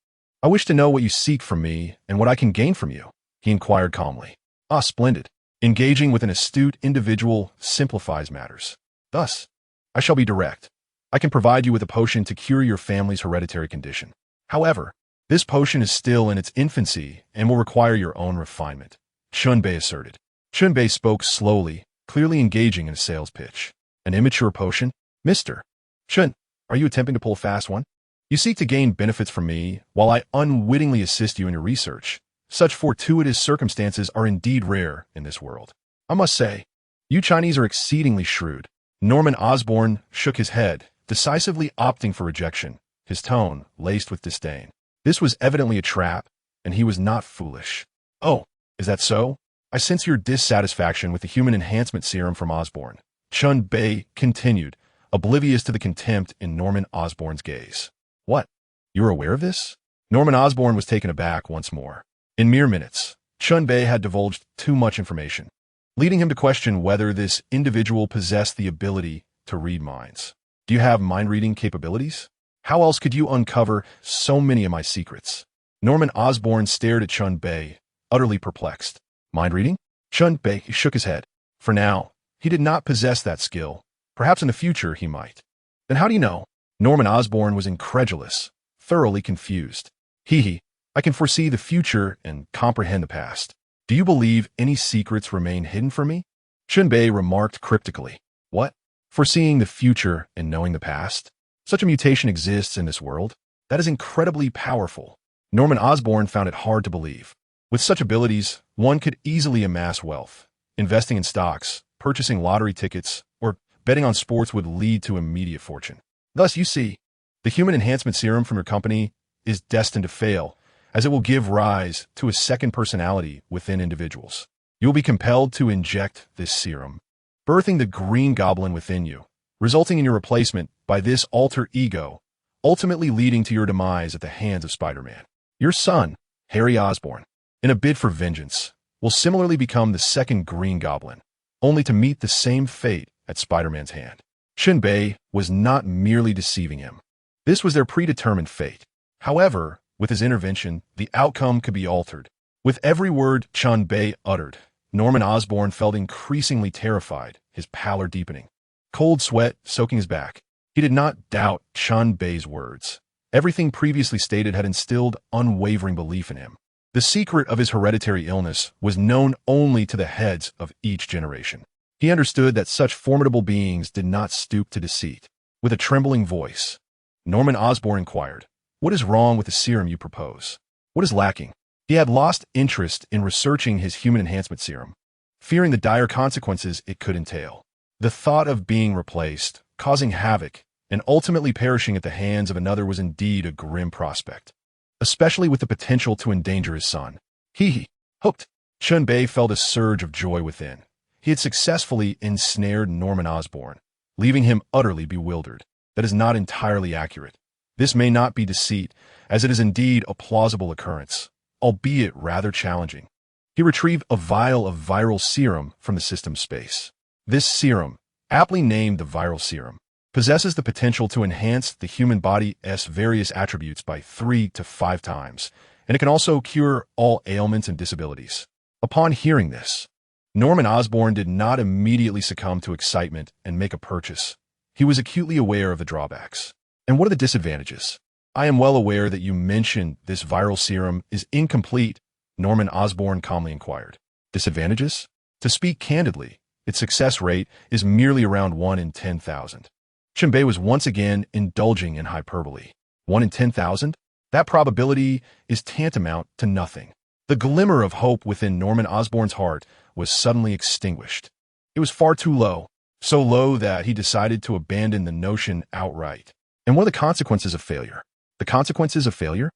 Speaker 1: I wish to know what you seek from me and what I can gain from you, he inquired calmly. Ah, splendid. Engaging with an astute individual simplifies matters. Thus, I shall be direct. I can provide you with a potion to cure your family's hereditary condition. However, this potion is still in its infancy and will require your own refinement, Chen Bei asserted. Chen Bei spoke slowly, clearly engaging in a sales pitch. An immature potion? Mr. Chen, are you attempting to pull a fast one? You seek to gain benefits from me while I unwittingly assist you in your research. Such fortuitous circumstances are indeed rare in this world. I must say, you Chinese are exceedingly shrewd. Norman Osborn shook his head, decisively opting for rejection, his tone laced with disdain. This was evidently a trap, and he was not foolish. Oh, is that so? I sense your dissatisfaction with the human enhancement serum from Osborn. Chen Bei continued, oblivious to the contempt in Norman Osborn's gaze. What? You're aware of this? Norman Osborn was taken aback once more. In mere minutes, Chen Bei had divulged too much information, leading him to question whether this individual possessed the ability to read minds. Do you have mind-reading capabilities? How else could you uncover so many of my secrets? Norman Osborn stared at Chen Bei, utterly perplexed. Mind-reading? Chen Bei shook his head. For now, he did not possess that skill. Perhaps in the future he might. Then how do you know? Norman Osborn was incredulous, thoroughly confused. I can foresee the future and comprehend the past. Do you believe any secrets remain hidden from me? Chen Bei remarked cryptically. What? Foreseeing the future and knowing the past? Such a mutation exists in this world. That is incredibly powerful. Norman Osborn found it hard to believe. With such abilities, one could easily amass wealth. Investing in stocks, purchasing lottery tickets, or betting on sports would lead to immediate fortune. Thus, you see, the human enhancement serum from your company is destined to fail, as it will give rise to a second personality within individuals. You will be compelled to inject this serum, birthing the Green Goblin within you, resulting in your replacement by this alter ego, ultimately leading to your demise at the hands of Spider-Man. Your son, Harry Osborn, in a bid for vengeance, will similarly become the second Green Goblin, only to meet the same fate at Spider-Man's hand. Chen Bei was not merely deceiving him. This was their predetermined fate. However, with his intervention, the outcome could be altered. With every word Chen Bei uttered, Norman Osborn felt increasingly terrified, his pallor deepening. Cold sweat soaking his back. He did not doubt Chen Bei's words. Everything previously stated had instilled unwavering belief in him. The secret of his hereditary illness was known only to the heads of each generation. He understood that such formidable beings did not stoop to deceit. With a trembling voice, Norman Osborn inquired, "What is wrong with the serum you propose? What is lacking?" He had lost interest in researching his human enhancement serum, fearing the dire consequences it could entail. The thought of being replaced, causing havoc, and ultimately perishing at the hands of another was indeed a grim prospect, especially with the potential to endanger his son. Hooked. Chen Bei felt a surge of joy within. He had successfully ensnared Norman Osborn, leaving him utterly bewildered. That is not entirely accurate. This may not be deceit, as it is indeed a plausible occurrence, albeit rather challenging. He retrieved a vial of viral serum from the system's space. This serum, aptly named the viral serum, possesses the potential to enhance the human body's various attributes by 3 to 5 times, and it can also cure all ailments and disabilities. Upon hearing this, Norman Osborn did not immediately succumb to excitement and make a purchase. He was acutely aware of the drawbacks. And what are the disadvantages? I am well aware that you mentioned this viral serum is incomplete, Norman Osborn calmly inquired. Disadvantages? To speak candidly, its success rate is merely around 1 in 10,000. Chen Bei was once again indulging in hyperbole. 1 in 10,000? That probability is tantamount to nothing. The glimmer of hope within Norman Osborn's heart was suddenly extinguished. It was far too low, so low that he decided to abandon the notion outright. And what are the consequences of failure? The consequences of failure?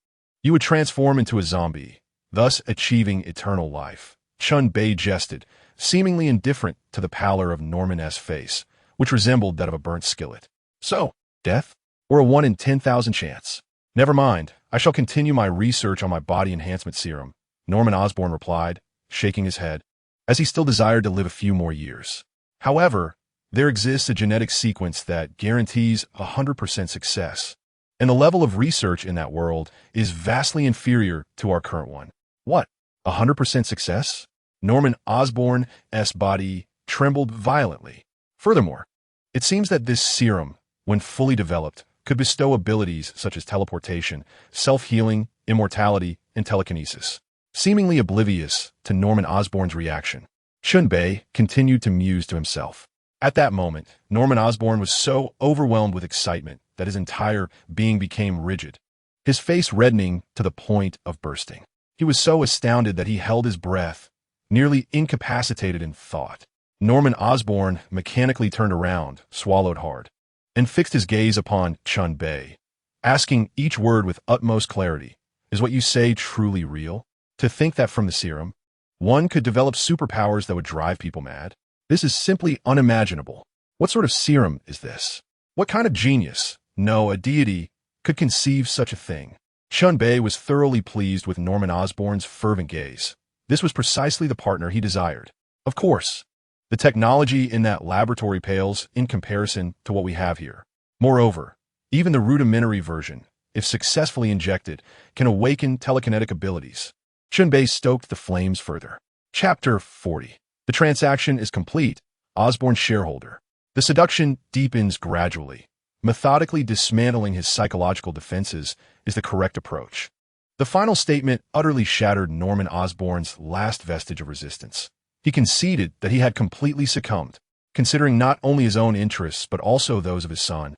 Speaker 1: You would transform into a zombie, thus achieving eternal life. Chen Bei jested, seemingly indifferent to the pallor of Norman's face, which resembled that of a burnt skillet. So, death? Or a 1 in 10,000 chance? Never mind, I shall continue my research on my body enhancement serum, Norman Osborn replied, shaking his head, as he still desired to live a few more years. However, there exists a genetic sequence that guarantees 100% success, and the level of research in that world is vastly inferior to our current one. What? 100% success? Norman Osborn's body trembled violently. Furthermore, it seems that this serum, when fully developed, could bestow abilities such as teleportation, self-healing, immortality, and telekinesis. Seemingly oblivious to Norman Osborn's reaction, Chen Bei continued to muse to himself. At that moment, Norman Osborn was so overwhelmed with excitement that his entire being became rigid, his face reddening to the point of bursting. He was so astounded that he held his breath, nearly incapacitated in thought. Norman Osborn mechanically turned around, swallowed hard, and fixed his gaze upon Chen Bei, asking each word with utmost clarity, "Is what you say truly real? To think that from the serum, one could develop superpowers that would drive people mad? This is simply unimaginable. What sort of serum is this? What kind of genius, no, a deity, could conceive such a thing?" Chen Bei was thoroughly pleased with Norman Osborn's fervent gaze. This was precisely the partner he desired. Of course, the technology in that laboratory pales in comparison to what we have here. Moreover, even the rudimentary version, if successfully injected, can awaken telekinetic abilities. Chen Bei stoked the flames further. Chapter 40. The transaction is complete. Osborn's shareholder. The seduction deepens gradually. Methodically dismantling his psychological defenses is the correct approach. The final statement utterly shattered Norman Osborn's last vestige of resistance. He conceded that he had completely succumbed, considering not only his own interests but also those of his son,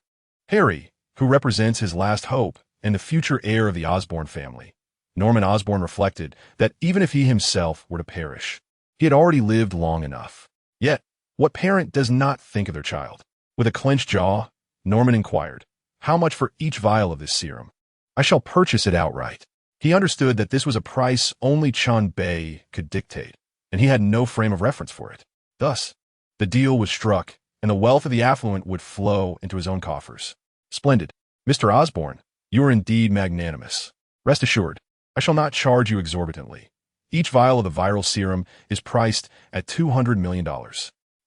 Speaker 1: Harry, who represents his last hope and the future heir of the Osborn family. Norman Osborn reflected that even if he himself were to perish, he had already lived long enough. Yet, what parent does not think of their child? With a clenched jaw, Norman inquired, "How much for each vial of this serum?" "I shall purchase it outright." He understood that this was a price only Chen Bei could dictate, and he had no frame of reference for it. Thus, the deal was struck, and the wealth of the affluent would flow into his own coffers. "Splendid. Mr. Osborn, you are indeed magnanimous. Rest assured, I shall not charge you exorbitantly. Each vial of the viral serum is priced at $200 million.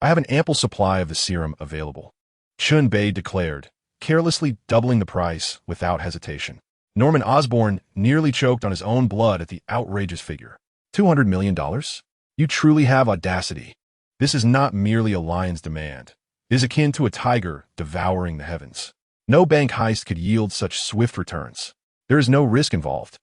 Speaker 1: I have an ample supply of the serum available," Chen Bei declared, carelessly doubling the price without hesitation. Norman Osborn nearly choked on his own blood at the outrageous figure. $200 million? You truly have audacity. This is not merely a lion's demand. It is akin to a tiger devouring the heavens. No bank heist could yield such swift returns. There is no risk involved.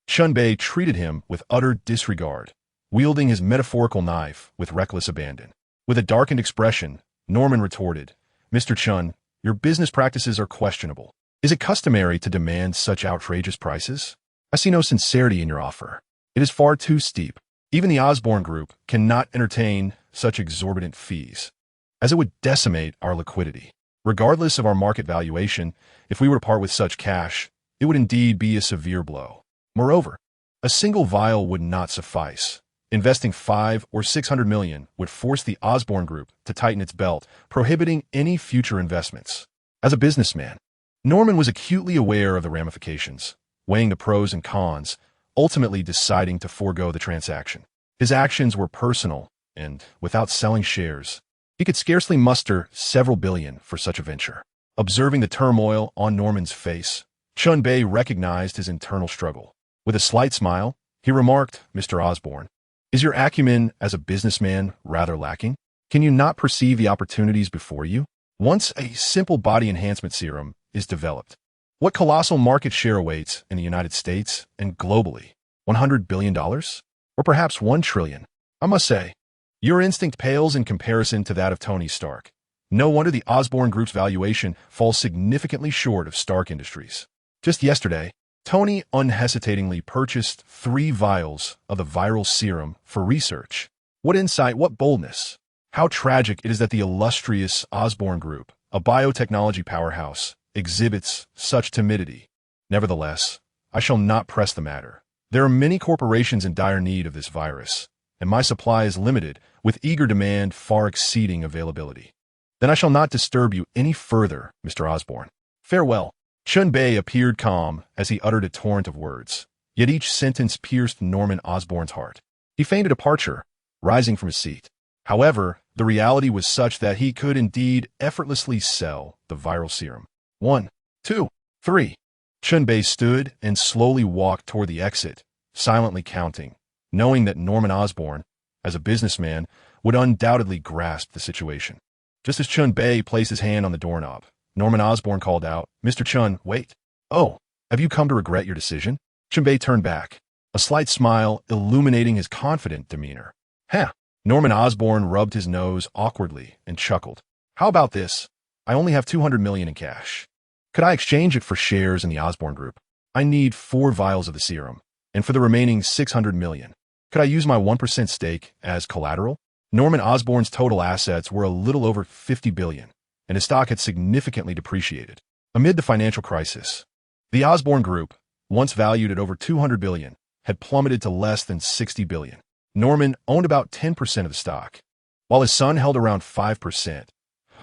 Speaker 1: Chen Bei treated him with utter disregard, wielding his metaphorical knife with reckless abandon. With a darkened expression, Norman retorted, "Mr. Chen, your business practices are questionable. Is it customary to demand such outrageous prices? I see no sincerity in your offer." It is far too steep. Even the Osborne Group cannot entertain such exorbitant fees, as it would decimate our liquidity. Regardless of our market valuation, if we were to part with such cash, it would indeed be a severe blow. Moreover, a single vial would not suffice. Investing 5 or 600 million would force the Osborne Group to tighten its belt, prohibiting any future investments. As a businessman, Norman was acutely aware of the ramifications, weighing the pros and cons, ultimately deciding to forego the transaction. His actions were personal, and without selling shares, he could scarcely muster several billion for such a venture. Observing the turmoil on Norman's face, Chen Bei recognized his internal struggle. With a slight smile, he remarked, "Mr. Osborne, is your acumen as a businessman rather lacking? Can you not perceive the opportunities before you? Once a simple body enhancement serum is developed, what colossal market share awaits in the United States and globally? $100 billion? Or perhaps $1 trillion? I must say, your instinct pales in comparison to that of Tony Stark. No wonder the Osborne Group's valuation falls significantly short of Stark Industries. Just yesterday, Tony unhesitatingly purchased 3 vials of the viral serum for research. What insight, what boldness! How tragic it is that the illustrious Osborne Group, a biotechnology powerhouse, exhibits such timidity. Nevertheless, I shall not press the matter. There are many corporations in dire need of this virus, and my supply is limited, with eager demand far exceeding availability. Then I shall not disturb you any further, Mr. Osborne. Farewell." Chen Bei appeared calm as he uttered a torrent of words, yet each sentence pierced Norman Osborne's heart. He feigned a departure, rising from his seat. However, the reality was such that he could indeed effortlessly sell the viral serum. 1, 2, 3. Chen Bei stood and slowly walked toward the exit, silently counting, knowing that Norman Osborne, as a businessman, would undoubtedly grasp the situation. Just as Chen Bei placed his hand on the doorknob, Norman Osborne called out, "Mr. Chen, wait. Oh, have you come to regret your decision?" Chen Bei turned back, a slight smile illuminating his confident demeanor. "Huh." Norman Osborne rubbed his nose awkwardly and chuckled. "How about this? I only have 200 million in cash. Could I exchange it for shares in the Osborne Group? I need 4 vials of the serum, and for the remaining 600 million, could I use my 1% stake as collateral?" Norman Osborne's total assets were a little over 50 billion, and his stock had significantly depreciated. Amid the financial crisis, the Osborne Group, once valued at over 200 billion, had plummeted to less than 60 billion. Norman owned about 10% of the stock, while his son held around 5%,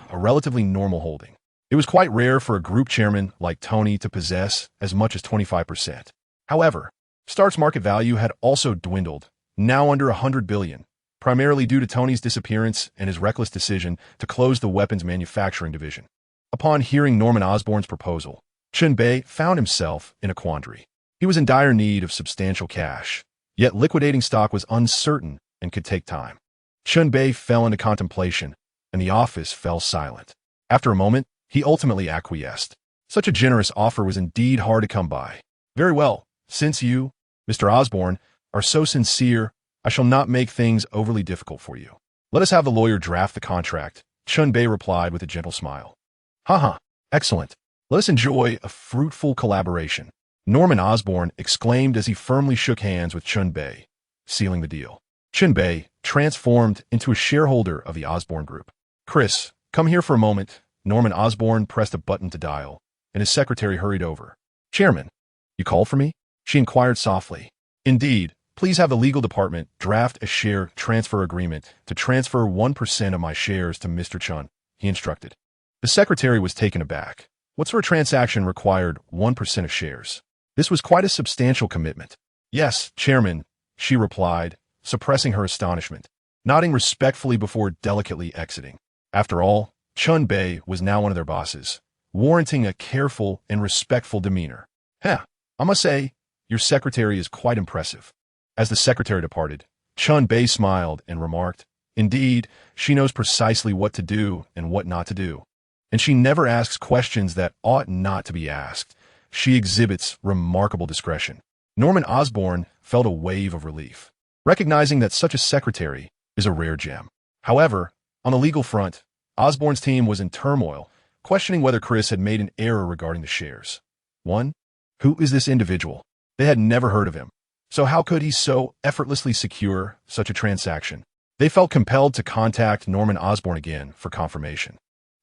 Speaker 1: a relatively normal holding. It was quite rare for a group chairman like Tony to possess as much as 25%. However, Stark's market value had also dwindled, now under 100 billion, primarily due to Tony's disappearance and his reckless decision to close the weapons manufacturing division. Upon hearing Norman Osborne's proposal, Chen Bei found himself in a quandary. He was in dire need of substantial cash, yet liquidating stock was uncertain and could take time. Chen Bei fell into contemplation, and the office fell silent. After a moment, he ultimately acquiesced. Such a generous offer was indeed hard to come by. "Very well, since you, Mr. Osborne, are so sincere, I shall not make things overly difficult for you. Let us have the lawyer draft the contract," Chen Bei replied with a gentle smile. "Haha, excellent. Let us enjoy a fruitful collaboration," Norman Osborne exclaimed as he firmly shook hands with Chen Bei, sealing the deal. Chen Bei transformed into a shareholder of the Osborne Group. "Chris, come here for a moment." Norman Osborne pressed a button to dial, and his secretary hurried over. "Chairman, you called for me?" she inquired softly. "Indeed. Please have the legal department draft a share transfer agreement to transfer 1% of my shares to Mr. Chen," he instructed. The secretary was taken aback. What sort of transaction required 1% of shares? This was quite a substantial commitment. "Yes, Chairman," she replied, suppressing her astonishment, nodding respectfully before delicately exiting. After all, Chen Bei was now one of their bosses, warranting a careful and respectful demeanor. "Huh, I must say, your secretary is quite impressive." As the secretary departed, Chen Bei smiled and remarked, "Indeed, she knows precisely what to do and what not to do. And she never asks questions that ought not to be asked. She exhibits remarkable discretion." Norman Osborne felt a wave of relief, recognizing that such a secretary is a rare gem. However, on the legal front, Osborne's team was in turmoil, questioning whether Chris had made an error regarding the shares. 1. Who is this individual? They had never heard of him. So how could he so effortlessly secure such a transaction? They felt compelled to contact Norman Osborn again for confirmation.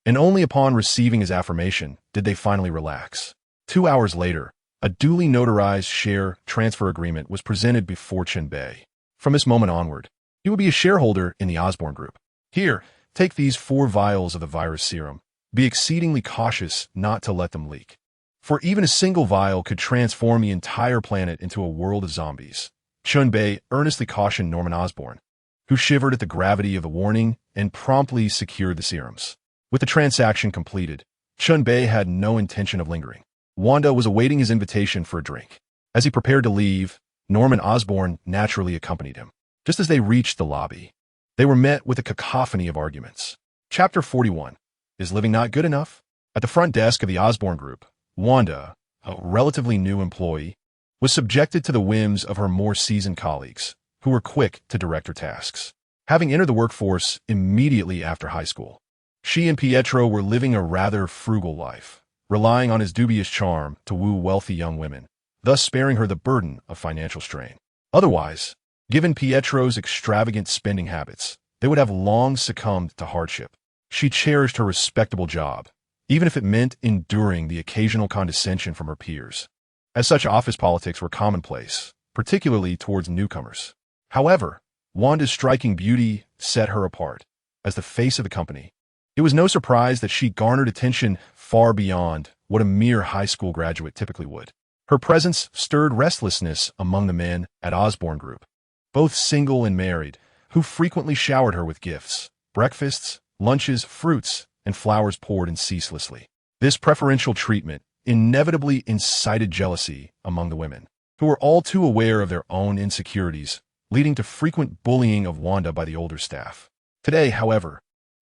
Speaker 1: And only upon receiving his affirmation did they finally relax. 2 hours later, a duly notarized share transfer agreement was presented before Chen Bei. From this moment onward, he would be a shareholder in the Osborn Group. Here, take these 4 vials of the virus serum. Be exceedingly cautious not to let them leak. For even a single vial could transform the entire planet into a world of zombies. Chen Bei earnestly cautioned Norman Osborn, who shivered at the gravity of the warning and promptly secured the serums. With the transaction completed, Chen Bei had no intention of lingering. Wanda was awaiting his invitation for a drink. As he prepared to leave, Norman Osborn naturally accompanied him. Just as they reached the lobby, they were met with a cacophony of arguments. Chapter 41. Is living not good enough? At the front desk of the Osborn Group, Wanda, a relatively new employee, was subjected to the whims of her more seasoned colleagues, who were quick to direct her tasks. Having entered the workforce immediately after high school, she and Pietro were living a rather frugal life, relying on his dubious charm to woo wealthy young women, thus sparing her the burden of financial strain. Otherwise, given Pietro's extravagant spending habits, they would have long succumbed to hardship. She cherished her respectable job, even if it meant enduring the occasional condescension from her peers, as such office politics were commonplace, particularly towards newcomers. However, Wanda's striking beauty set her apart. As the face of the company, it was no surprise that she garnered attention far beyond what a mere high school graduate typically would. Her presence stirred restlessness among the men at Osborn Group, both single and married, who frequently showered her with gifts, breakfasts, lunches, fruits, and flowers poured in ceaselessly. This preferential treatment inevitably incited jealousy among the women, who were all too aware of their own insecurities, leading to frequent bullying of Wanda by the older staff. Today, however,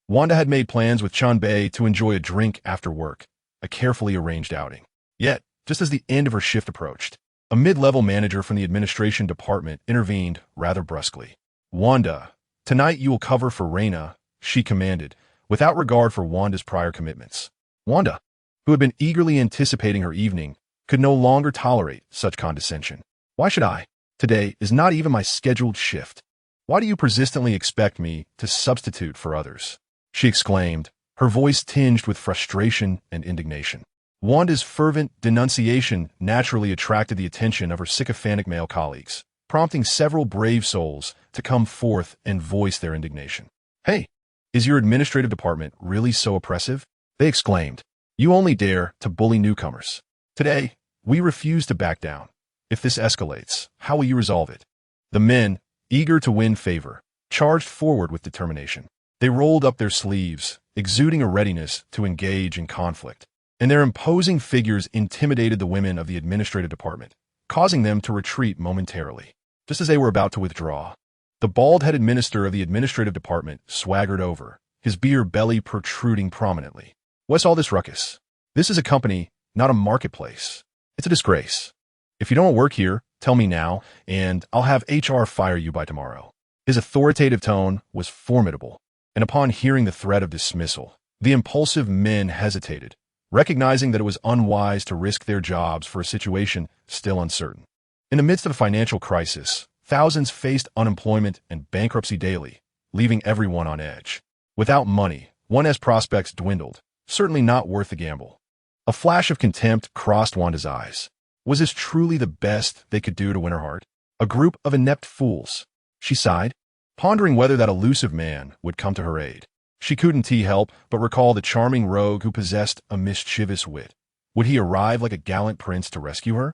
Speaker 1: Wanda had made plans with Chen Bei to enjoy a drink after work, a carefully arranged outing. Yet, just as the end of her shift approached, a mid-level manager from the administration department intervened rather brusquely. "Wanda, tonight you will cover for Reina," she commanded, without regard for Wanda's prior commitments. Wanda, who had been eagerly anticipating her evening, could no longer tolerate such condescension. "Why should I? Today is not even my scheduled shift. Why do you persistently expect me to substitute for others?" she exclaimed, her voice tinged with frustration and indignation. Wanda's fervent denunciation naturally attracted the attention of her sycophantic male colleagues, prompting several brave souls to come forth and voice their indignation. "Hey, is your administrative department really so oppressive?" they exclaimed. "You only dare to bully newcomers. Today, we refuse to back down. If this escalates, how will you resolve it?" The men, eager to win favor, charged forward with determination. They rolled up their sleeves, exuding a readiness to engage in conflict, and their imposing figures intimidated the women of the administrative department, causing them to retreat momentarily. Just as they were about to withdraw, the bald-headed minister of the administrative department swaggered over, his beer belly protruding prominently. "What's all this ruckus? This is a company, not a marketplace. It's a disgrace. If you don't work here, tell me now, and I'll have HR fire you by tomorrow." His authoritative tone was formidable, and upon hearing the threat of dismissal, the impulsive men hesitated, recognizing that it was unwise to risk their jobs for a situation still uncertain. In the midst of a financial crisis, thousands faced unemployment and bankruptcy daily, leaving everyone on edge. Without money, one as prospects dwindled, certainly not worth the gamble. A flash of contempt crossed Wanda's eyes. Was this truly the best they could do to win her heart? A group of inept fools. She sighed, pondering whether that elusive man would come to her aid. She couldn't help but recall the charming rogue who possessed a mischievous wit. Would he arrive like a gallant prince to rescue her?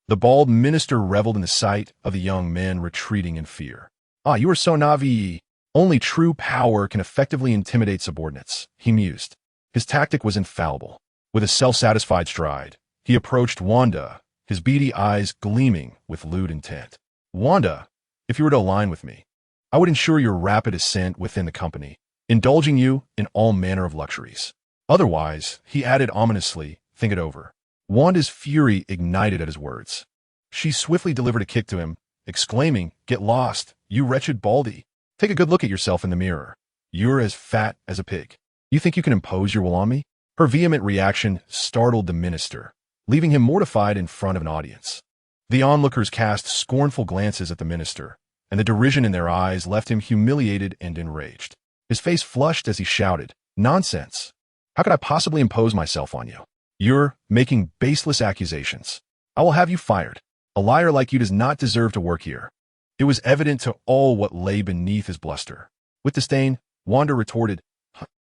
Speaker 1: The bald minister reveled in the sight of the young men retreating in fear. "Ah, you are so naive. Only true power can effectively intimidate subordinates," he mused. His tactic was infallible. With a self-satisfied stride, he approached Wanda, his beady eyes gleaming with lewd intent. "Wanda, if you were to align with me, I would ensure your rapid ascent within the company, indulging you in all manner of luxuries. Otherwise," he added ominously, "think it over." Wanda's fury ignited at his words. She swiftly delivered a kick to him, exclaiming, "Get lost, you wretched baldy. Take a good look at yourself in the mirror. You're as fat as a pig. You think you can impose your will on me?" Her vehement reaction startled the minister, leaving him mortified in front of an audience. The onlookers cast scornful glances at the minister, and the derision in their eyes left him humiliated and enraged. His face flushed as he shouted, "Nonsense! How could I possibly impose myself on you? You're making baseless accusations. I will have you fired. A liar like you does not deserve to work here." It was evident to all what lay beneath his bluster. With disdain, Wanda retorted,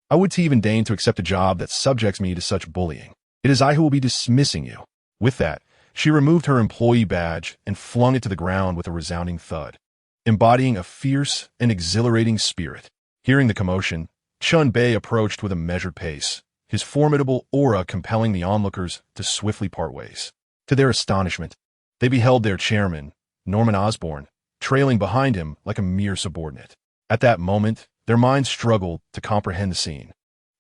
Speaker 1: "I would even deign to accept a job that subjects me to such bullying. It is I who will be dismissing you." With that, she removed her employee badge and flung it to the ground with a resounding thud, embodying a fierce and exhilarating spirit. Hearing the commotion, Chen Bei approached with a measured pace, his formidable aura compelling the onlookers to swiftly part ways. To their astonishment, they beheld their chairman, Norman Osborn, trailing behind him like a mere subordinate. At that moment, their minds struggled to comprehend the scene.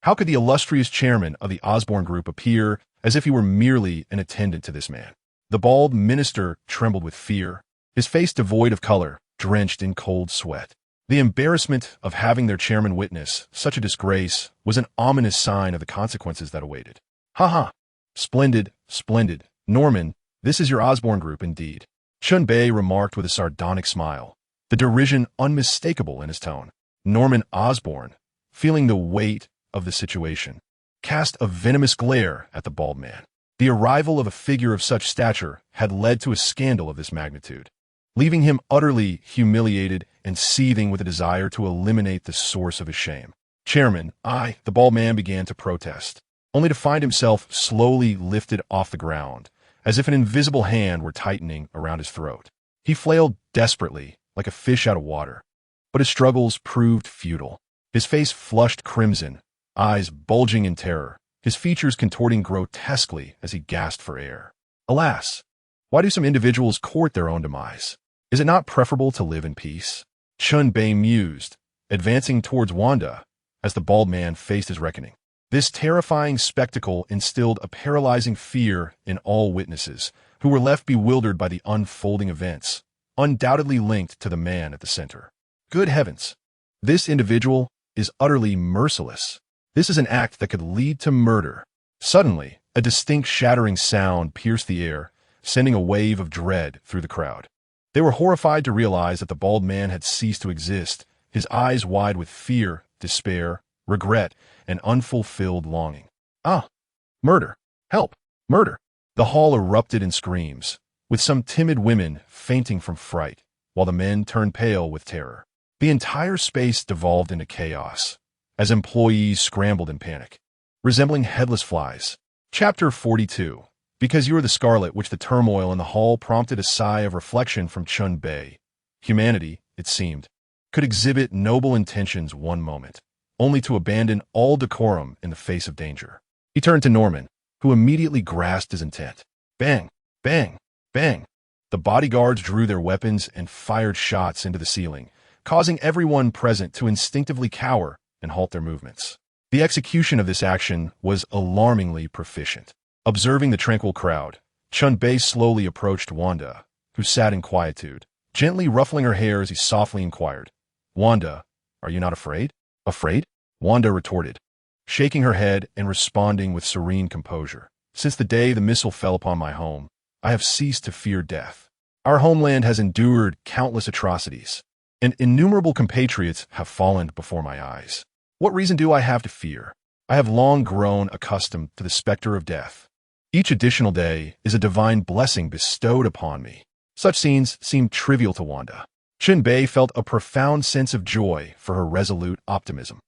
Speaker 1: How could the illustrious chairman of the Osborn Group appear as if he were merely an attendant to this man? The bald minister trembled with fear, his face devoid of color, drenched in cold sweat. The embarrassment of having their chairman witness such a disgrace was an ominous sign of the consequences that awaited. "Ha ha! Splendid, splendid. Norman, this is your Osborn Group indeed," Chen Bei remarked with a sardonic smile, the derision unmistakable in his tone. Norman Osborn, feeling the weight of the situation, cast a venomous glare at the bald man. The arrival of a figure of such stature had led to a scandal of this magnitude, leaving him utterly humiliated and seething with a desire to eliminate the source of his shame. "Chairman, the bald man began to protest, only to find himself slowly lifted off the ground, as if an invisible hand were tightening around his throat. He flailed desperately, like a fish out of water, but his struggles proved futile. His face flushed crimson, eyes bulging in terror, his features contorting grotesquely as he gasped for air. Alas, why do some individuals court their own demise? Is it not preferable to live in peace? Chen Bei mused, advancing towards Wanda as the bald man faced his reckoning. This terrifying spectacle instilled a paralyzing fear in all witnesses, who were left bewildered by the unfolding events, undoubtedly linked to the man at the center. Good heavens! This individual is utterly merciless. This is an act that could lead to murder. Suddenly, a distinct shattering sound pierced the air, sending a wave of dread through the crowd. They were horrified to realize that the bald man had ceased to exist, his eyes wide with fear, despair, regret, and unfulfilled longing. Ah! Murder! Help! Murder! The hall erupted in screams, with some timid women fainting from fright, while the men turned pale with terror. The entire space devolved into chaos, as employees scrambled in panic, resembling headless flies. Chapter 42. Because you are the scarlet which the turmoil in the hall prompted a sigh of reflection from Chen Bei. Humanity, it seemed, could exhibit noble intentions one moment, only to abandon all decorum in the face of danger. He turned to Norman, who immediately grasped his intent. Bang! Bang! Bang! The bodyguards drew their weapons and fired shots into the ceiling, causing everyone present to instinctively cower and halt their movements. The execution of this action was alarmingly proficient. Observing the tranquil crowd, Chen Bei slowly approached Wanda, who sat in quietude, gently ruffling her hair as he softly inquired, "Wanda, are you not afraid?" "Afraid?" Wanda retorted, shaking her head and responding with serene composure. "Since the day the missile fell upon my home, I have ceased to fear death. Our homeland has endured countless atrocities, and innumerable compatriots have fallen before my eyes. What reason do I have to fear? I have long grown accustomed to the specter of death. Each additional day is a divine blessing bestowed upon me." Such scenes seemed trivial to Wanda. Chen Bei felt a profound sense of joy for her resolute optimism.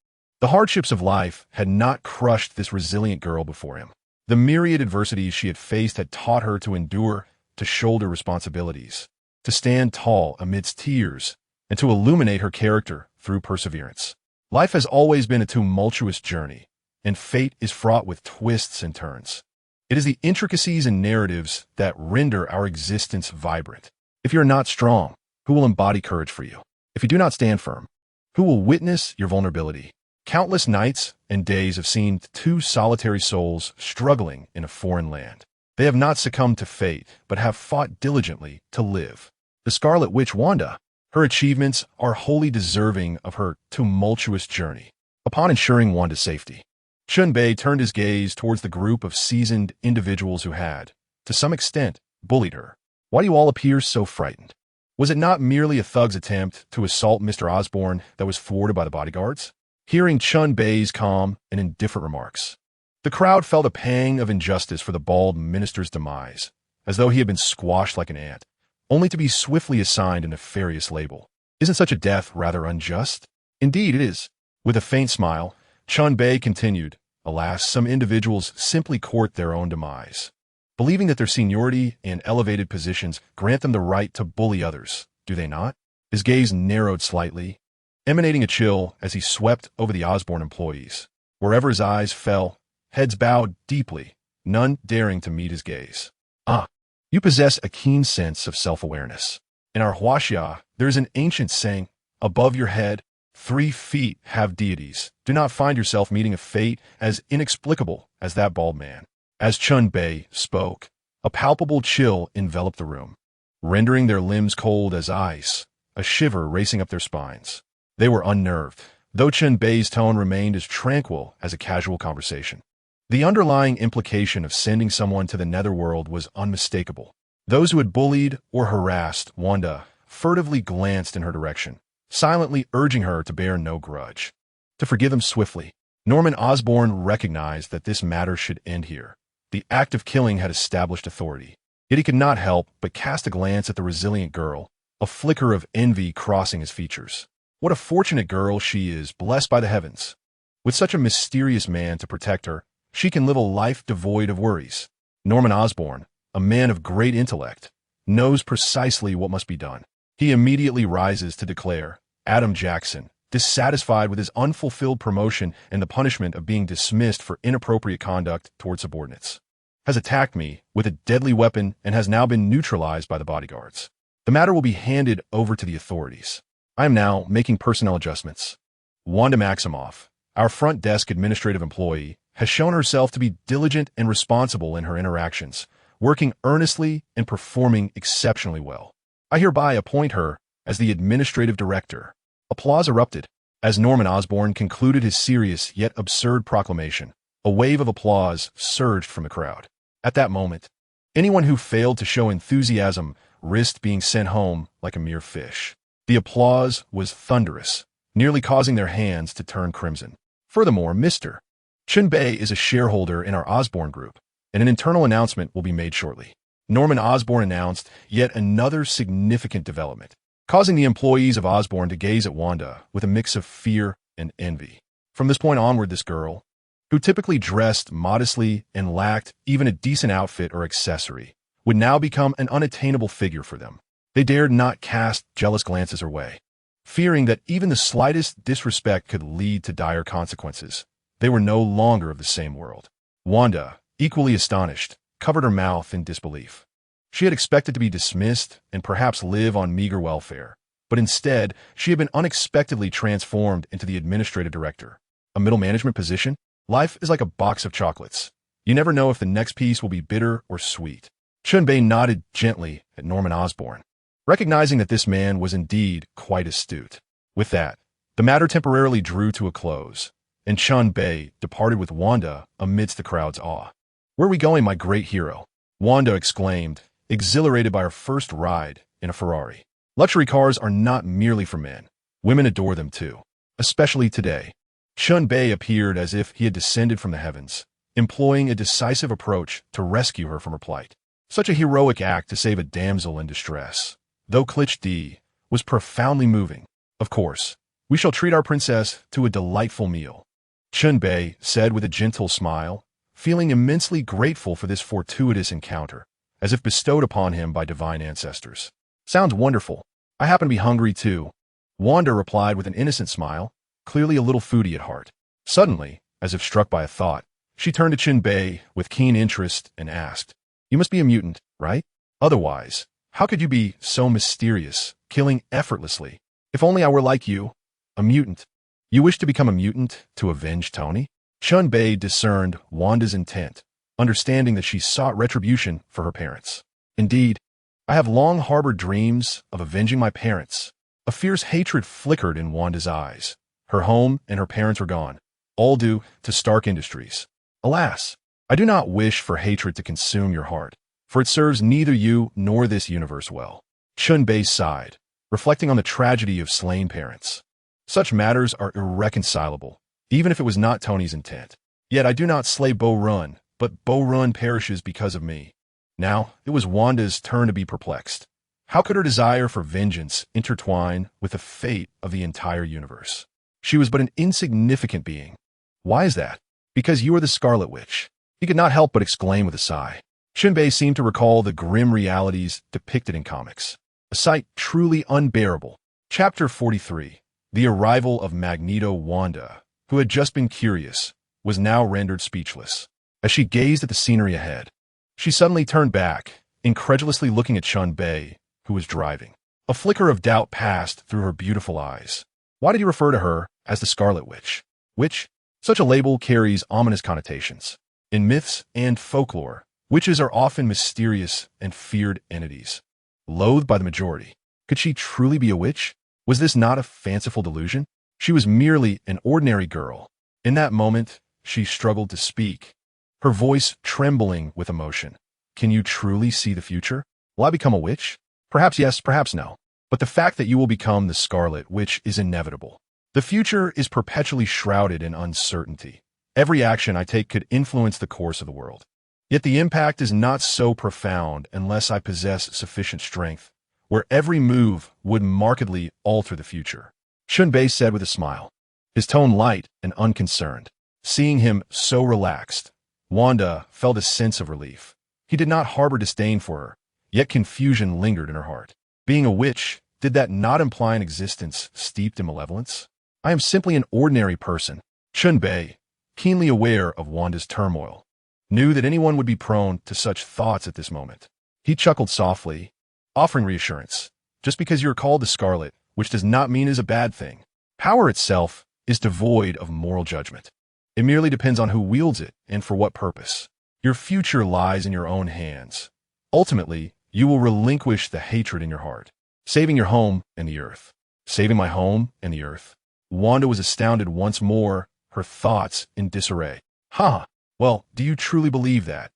Speaker 1: The hardships of life had not crushed this resilient girl before him. The myriad adversities she had faced had taught her to endure, to shoulder responsibilities, to stand tall amidst tears, and to illuminate her character through perseverance. Life has always been a tumultuous journey, and fate is fraught with twists and turns. It is the intricacies and narratives that render our existence vibrant. If you are not strong, who will embody courage for you? If you do not stand firm, who will witness your vulnerability? Countless nights and days have seen two solitary souls struggling in a foreign land. They have not succumbed to fate, but have fought diligently to live. The Scarlet Witch Wanda, her achievements are wholly deserving of her tumultuous journey. Upon ensuring Wanda's safety, Chen Bei turned his gaze towards the group of seasoned individuals who had, to some extent, bullied her. Why do you all appear so frightened? Was it not merely a thug's attempt to assault Mr. Osborne that was thwarted by the bodyguards? Hearing Chen Bei's calm and indifferent remarks, the crowd felt a pang of injustice for the bald minister's demise, as though he had been squashed like an ant, only to be swiftly assigned a nefarious label. Isn't such a death rather unjust? Indeed it is. With a faint smile, Chen Bei continued, alas, some individuals simply court their own demise, believing that their seniority and elevated positions grant them the right to bully others, do they not? His gaze narrowed slightly, emanating a chill as he swept over the Osborne employees. Wherever his eyes fell, heads bowed deeply, none daring to meet his gaze. Ah, you possess a keen sense of self-awareness. In our Huaxia, there is an ancient saying, above your head, 3 feet have deities. Do not find yourself meeting a fate as inexplicable as that bald man. As Chen Bei spoke, a palpable chill enveloped the room, rendering their limbs cold as ice, a shiver racing up their spines. They were unnerved, though Chen Bei's tone remained as tranquil as a casual conversation. The underlying implication of sending someone to the netherworld was unmistakable. Those who had bullied or harassed Wanda furtively glanced in her direction, silently urging her to bear no grudge, to forgive them swiftly. Norman Osborn recognized that this matter should end here. The act of killing had established authority, yet he could not help but cast a glance at the resilient girl, a flicker of envy crossing his features. What a fortunate girl she is, blessed by the heavens. With such a mysterious man to protect her, she can live a life devoid of worries. Norman Osborn, a man of great intellect, knows precisely what must be done. He immediately rises to declare, Adam Jackson, dissatisfied with his unfulfilled promotion and the punishment of being dismissed for inappropriate conduct toward subordinates, has attacked me with a deadly weapon and has now been neutralized by the bodyguards. The matter will be handed over to the authorities. I am now making personnel adjustments. Wanda Maximoff, our front desk administrative employee, has shown herself to be diligent and responsible in her interactions, working earnestly and performing exceptionally well. I hereby appoint her as the administrative director. Applause erupted as Norman Osborn concluded his serious yet absurd proclamation. A wave of applause surged from the crowd. At that moment, anyone who failed to show enthusiasm risked being sent home like a mere fish. The applause was thunderous, nearly causing their hands to turn crimson. Furthermore, Mr. Chen Bei is a shareholder in our Osborne Group, and an internal announcement will be made shortly. Norman Osborn announced yet another significant development, causing the employees of Osborne to gaze at Wanda with a mix of fear and envy. From this point onward, this girl, who typically dressed modestly and lacked even a decent outfit or accessory, would now become an unattainable figure for them. They dared not cast jealous glances her way, fearing that even the slightest disrespect could lead to dire consequences. They were no longer of the same world. Wanda, equally astonished, covered her mouth in disbelief. She had expected to be dismissed and perhaps live on meager welfare, but instead, she had been unexpectedly transformed into the administrative director. A middle management position? Life is like a box of chocolates. You never know if the next piece will be bitter or sweet. Chen Bei nodded gently at Norman Osborn, recognizing that this man was indeed quite astute. With that, the matter temporarily drew to a close, and Chen Bei departed with Wanda amidst the crowd's awe. Where are we going, my great hero? Wanda exclaimed, exhilarated by her first ride in a Ferrari. Luxury cars are not merely for men. Women adore them too, especially today. Chen Bei appeared as if he had descended from the heavens, employing a decisive approach to rescue her from her plight. Such a heroic act to save a damsel in distress, though cliché, was profoundly moving. Of course, we shall treat our princess to a delightful meal, Chen Bei said with a gentle smile, feeling immensely grateful for this fortuitous encounter, as if bestowed upon him by divine ancestors. Sounds wonderful. I happen to be hungry too, Wanda replied with an innocent smile, clearly a little foodie at heart. Suddenly, as if struck by a thought, she turned to Chen Bei with keen interest and asked, You must be a mutant, right? Otherwise, how could you be so mysterious, killing effortlessly? If only I were like you, a mutant. You wish to become a mutant to avenge Tony? Chen Bei discerned Wanda's intent, understanding that she sought retribution for her parents. Indeed, I have long harbored dreams of avenging my parents. A fierce hatred flickered in Wanda's eyes. Her home and her parents were gone, all due to Stark Industries. Alas, I do not wish for hatred to consume your heart. for it serves neither you nor this universe well. Chen Bei sighed, reflecting on the tragedy of slain parents. Such matters are irreconcilable, even if it was not Tony's intent. Yet I do not slay Bo Run, but Bo Run perishes because of me. Now, it was Wanda's turn to be perplexed. How could her desire for vengeance intertwine with the fate of the entire universe? She was but an insignificant being. Why is that? Because you are the Scarlet Witch. He could not help but exclaim with a sigh. Chen Bei seemed to recall the grim realities depicted in comics. A sight truly unbearable. Chapter 43. The arrival of Magneto. Wanda, who had just been curious, was now rendered speechless. As she gazed at the scenery ahead, she suddenly turned back, incredulously looking at Chen Bei, who was driving. A flicker of doubt passed through her beautiful eyes. Why did he refer to her as the Scarlet Witch? Witch? Such a label carries ominous connotations. In myths and folklore, witches are often mysterious and feared entities, loathed by the majority. Could she truly be a witch? Was this not a fanciful delusion? She was merely an ordinary girl. In that moment, she struggled to speak, her voice trembling with emotion. Can you truly see the future? Will I become a witch? Perhaps yes, perhaps no. But the fact that you will become the Scarlet Witch is inevitable. The future is perpetually shrouded in uncertainty. Every action I take could influence the course of the world. Yet the impact is not so profound unless I possess sufficient strength, where every move would markedly alter the future. Chen Bei said with a smile, his tone light and unconcerned. Seeing him so relaxed, Wanda felt a sense of relief. He did not harbor disdain for her, yet confusion lingered in her heart. Being a witch, did that not imply an existence steeped in malevolence? I am simply an ordinary person. Chen Bei, keenly aware of Wanda's turmoil, knew that anyone would be prone to such thoughts at this moment. He chuckled softly, offering reassurance. Just because you are called the Scarlet, which does not mean it is a bad thing. Power itself is devoid of moral judgment. It merely depends on who wields it and for what purpose. Your future lies in your own hands. Ultimately, you will relinquish the hatred in your heart, saving your home and the earth. Saving my home and the earth. Wanda was astounded once more, her thoughts in disarray. Huh. Well, do you truly believe that?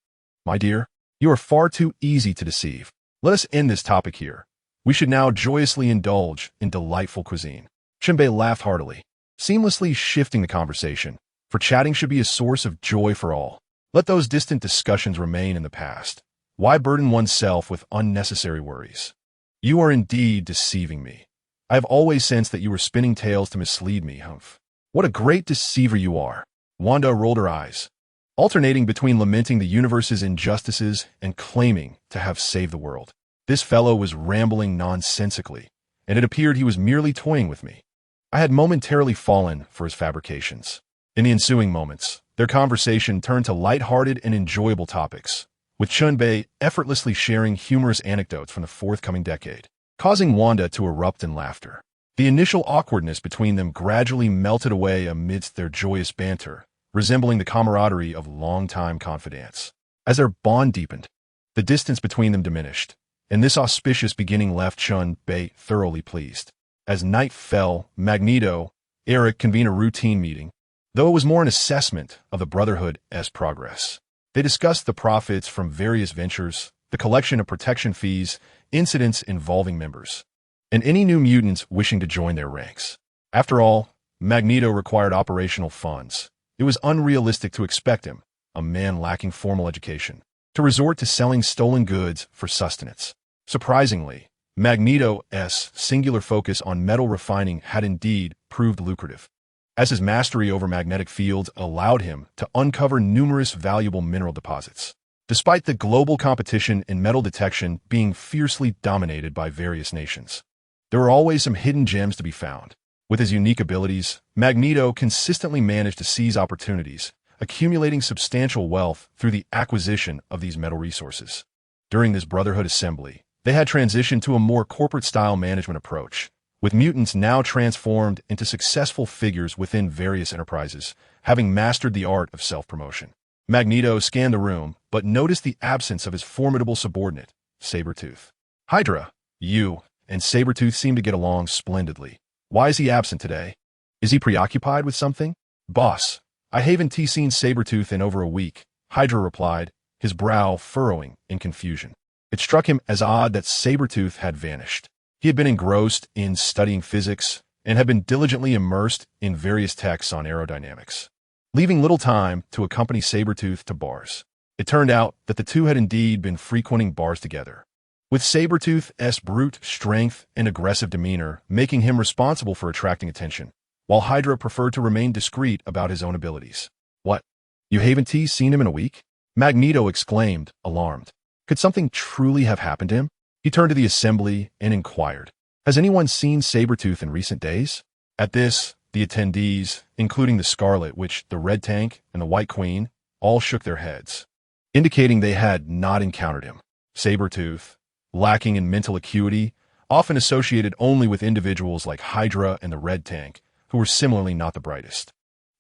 Speaker 1: My dear, you are far too easy to deceive. Let us end this topic here. We should now joyously indulge in delightful cuisine. Chen Bei laughed heartily, seamlessly shifting the conversation, for chatting should be a source of joy for all. Let those distant discussions remain in the past. Why burden oneself with unnecessary worries? You are indeed deceiving me. I have always sensed that you were spinning tales to mislead me, Humph. What a great deceiver you are. Wanda rolled her eyes, alternating between lamenting the universe's injustices and claiming to have saved the world. This fellow was rambling nonsensically, and it appeared he was merely toying with me. I had momentarily fallen for his fabrications. In the ensuing moments, their conversation turned to light-hearted and enjoyable topics, with Chen Bei effortlessly sharing humorous anecdotes from the forthcoming decade, causing Wanda to erupt in laughter. The initial awkwardness between them gradually melted away amidst their joyous banter, resembling the camaraderie of longtime confidants. As their bond deepened, the distance between them diminished, and this auspicious beginning left Chen Bei thoroughly pleased. As night fell, Magneto, Eric convened a routine meeting, though it was more an assessment of the Brotherhood's progress. They discussed the profits from various ventures, the collection of protection fees, incidents involving members, and any new mutants wishing to join their ranks. After all, Magneto required operational funds. It was unrealistic to expect him, a man lacking formal education, to resort to selling stolen goods for sustenance. Surprisingly, Magneto's singular focus on metal refining had indeed proved lucrative, as his mastery over magnetic fields allowed him to uncover numerous valuable mineral deposits. Despite the global competition in metal detection being fiercely dominated by various nations, there were always some hidden gems to be found. With his unique abilities, Magneto consistently managed to seize opportunities, accumulating substantial wealth through the acquisition of these metal resources. During this Brotherhood assembly, they had transitioned to a more corporate-style management approach, with mutants now transformed into successful figures within various enterprises, having mastered the art of self-promotion. Magneto scanned the room, but noticed the absence of his formidable subordinate, Sabretooth. Hydra, you and Sabretooth seem to get along splendidly. Why is he absent today? Is he preoccupied with something? Boss, I haven't seen Sabretooth in over a week, Hydra replied, his brow furrowing in confusion. It struck him as odd that Sabretooth had vanished. He had been engrossed in studying physics and had been diligently immersed in various texts on aerodynamics, leaving little time to accompany Sabretooth to bars. It turned out that the two had indeed been frequenting bars together, with Sabretooth's brute strength and aggressive demeanor making him responsible for attracting attention, while Hydra preferred to remain discreet about his own abilities. "What? You haven't seen him in a week?" Magneto exclaimed, alarmed. Could something truly have happened to him? He turned to the assembly and inquired, "Has anyone seen Sabretooth in recent days?" At this, the attendees, including the Scarlet Witch, the Red Tank, and the White Queen, all shook their heads, indicating they had not encountered him. Sabretooth, lacking in mental acuity, often associated only with individuals like Hydra and the Red Tank, who were similarly not the brightest.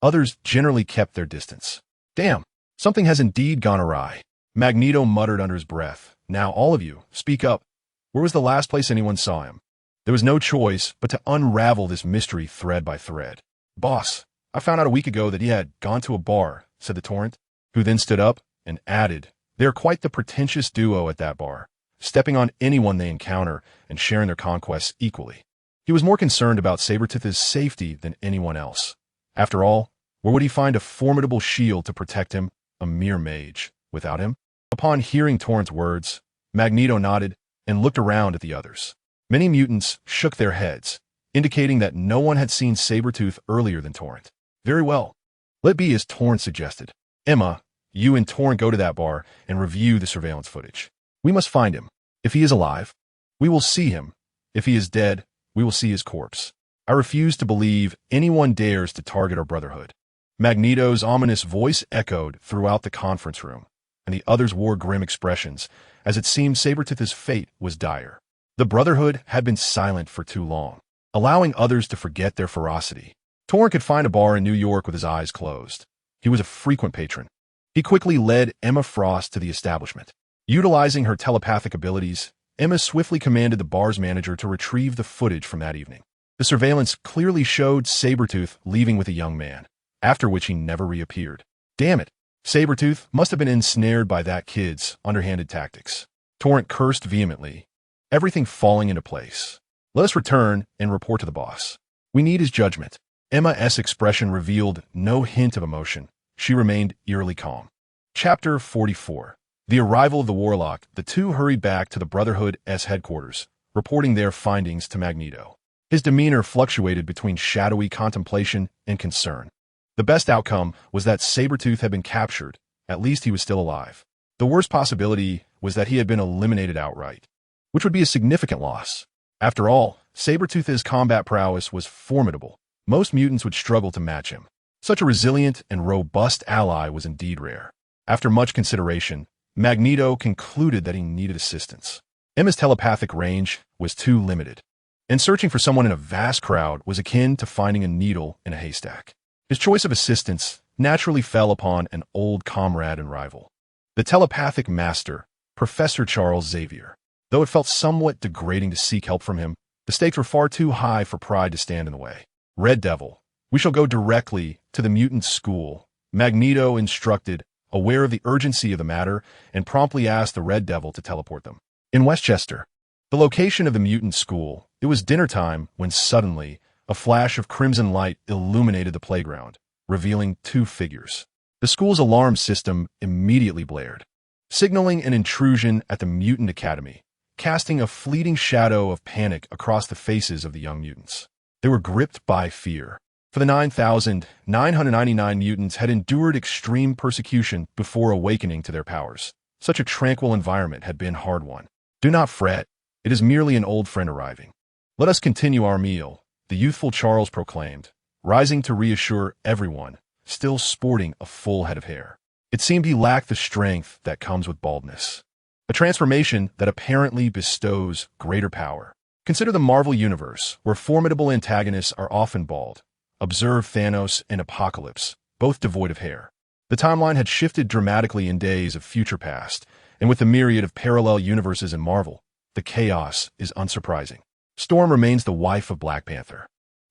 Speaker 1: Others generally kept their distance. "Damn, something has indeed gone awry," Magneto muttered under his breath. "Now, all of you, speak up. Where was the last place anyone saw him?" There was no choice but to unravel this mystery thread by thread. "Boss, I found out a week ago that he had gone to a bar," said the Torrent, who then stood up and added, "They are quite the pretentious duo at that bar, stepping on anyone they encounter and sharing their conquests equally." He was more concerned about Sabretooth's safety than anyone else. After all, where would he find a formidable shield to protect him, a mere mage, without him? Upon hearing Torrent's words, Magneto nodded and looked around at the others. Many mutants shook their heads, indicating that no one had seen Sabretooth earlier than Torrent. "Very well. Let be as Torrent suggested. Emma, you and Torrent go to that bar and review the surveillance footage. We must find him. If he is alive, we will see him. If he is dead, we will see his corpse. I refuse to believe anyone dares to target our brotherhood." Magneto's ominous voice echoed throughout the conference room, and the others wore grim expressions, as it seemed Sabretooth's fate was dire. The Brotherhood had been silent for too long, allowing others to forget their ferocity. Torrent could find a bar in New York with his eyes closed. He was a frequent patron. He quickly led Emma Frost to the establishment. Utilizing her telepathic abilities, Emma swiftly commanded the bar's manager to retrieve the footage from that evening. The surveillance clearly showed Sabretooth leaving with a young man, after which he never reappeared. Damn it! Sabretooth must have been ensnared by that kid's underhanded tactics. Torrent cursed vehemently, everything falling into place. "Let us return and report to the boss. We need his judgment." Emma's expression revealed no hint of emotion. She remained eerily calm. Chapter 44. The arrival of the Warlock. The two hurried back to the Brotherhood's headquarters, reporting their findings to Magneto. His demeanor fluctuated between shadowy contemplation and concern. The best outcome was that Sabretooth had been captured. At least he was still alive. The worst possibility was that he had been eliminated outright, which would be a significant loss. After all, Sabretooth's combat prowess was formidable. Most mutants would struggle to match him. Such a resilient and robust ally was indeed rare. After much consideration, Magneto concluded that he needed assistance. Emma's telepathic range was too limited, and searching for someone in a vast crowd was akin to finding a needle in a haystack. His choice of assistance naturally fell upon an old comrade and rival, the telepathic master, Professor Charles Xavier. Though it felt somewhat degrading to seek help from him, the stakes were far too high for pride to stand in the way. "Red Devil, we shall go directly to the mutant school," Magneto instructed, aware of the urgency of the matter, and promptly asked the Red Devil to teleport them. In Westchester, the location of the mutant school, it was dinner time when suddenly a flash of crimson light illuminated the playground, revealing two figures. The school's alarm system immediately blared, signaling an intrusion at the Mutant Academy, casting a fleeting shadow of panic across the faces of the young mutants. They were gripped by fear. For the 9,999 mutants had endured extreme persecution before awakening to their powers. Such a tranquil environment had been hard won. "Do not fret. It is merely an old friend arriving. Let us continue our meal," the youthful Charles proclaimed, rising to reassure everyone, still sporting a full head of hair. It seemed he lacked the strength that comes with baldness, a transformation that apparently bestows greater power. Consider the Marvel Universe, where formidable antagonists are often bald. Observe Thanos and Apocalypse, both devoid of hair. The timeline had shifted dramatically in days of future past, and with the myriad of parallel universes in Marvel, the chaos is unsurprising. Storm remains the wife of Black Panther,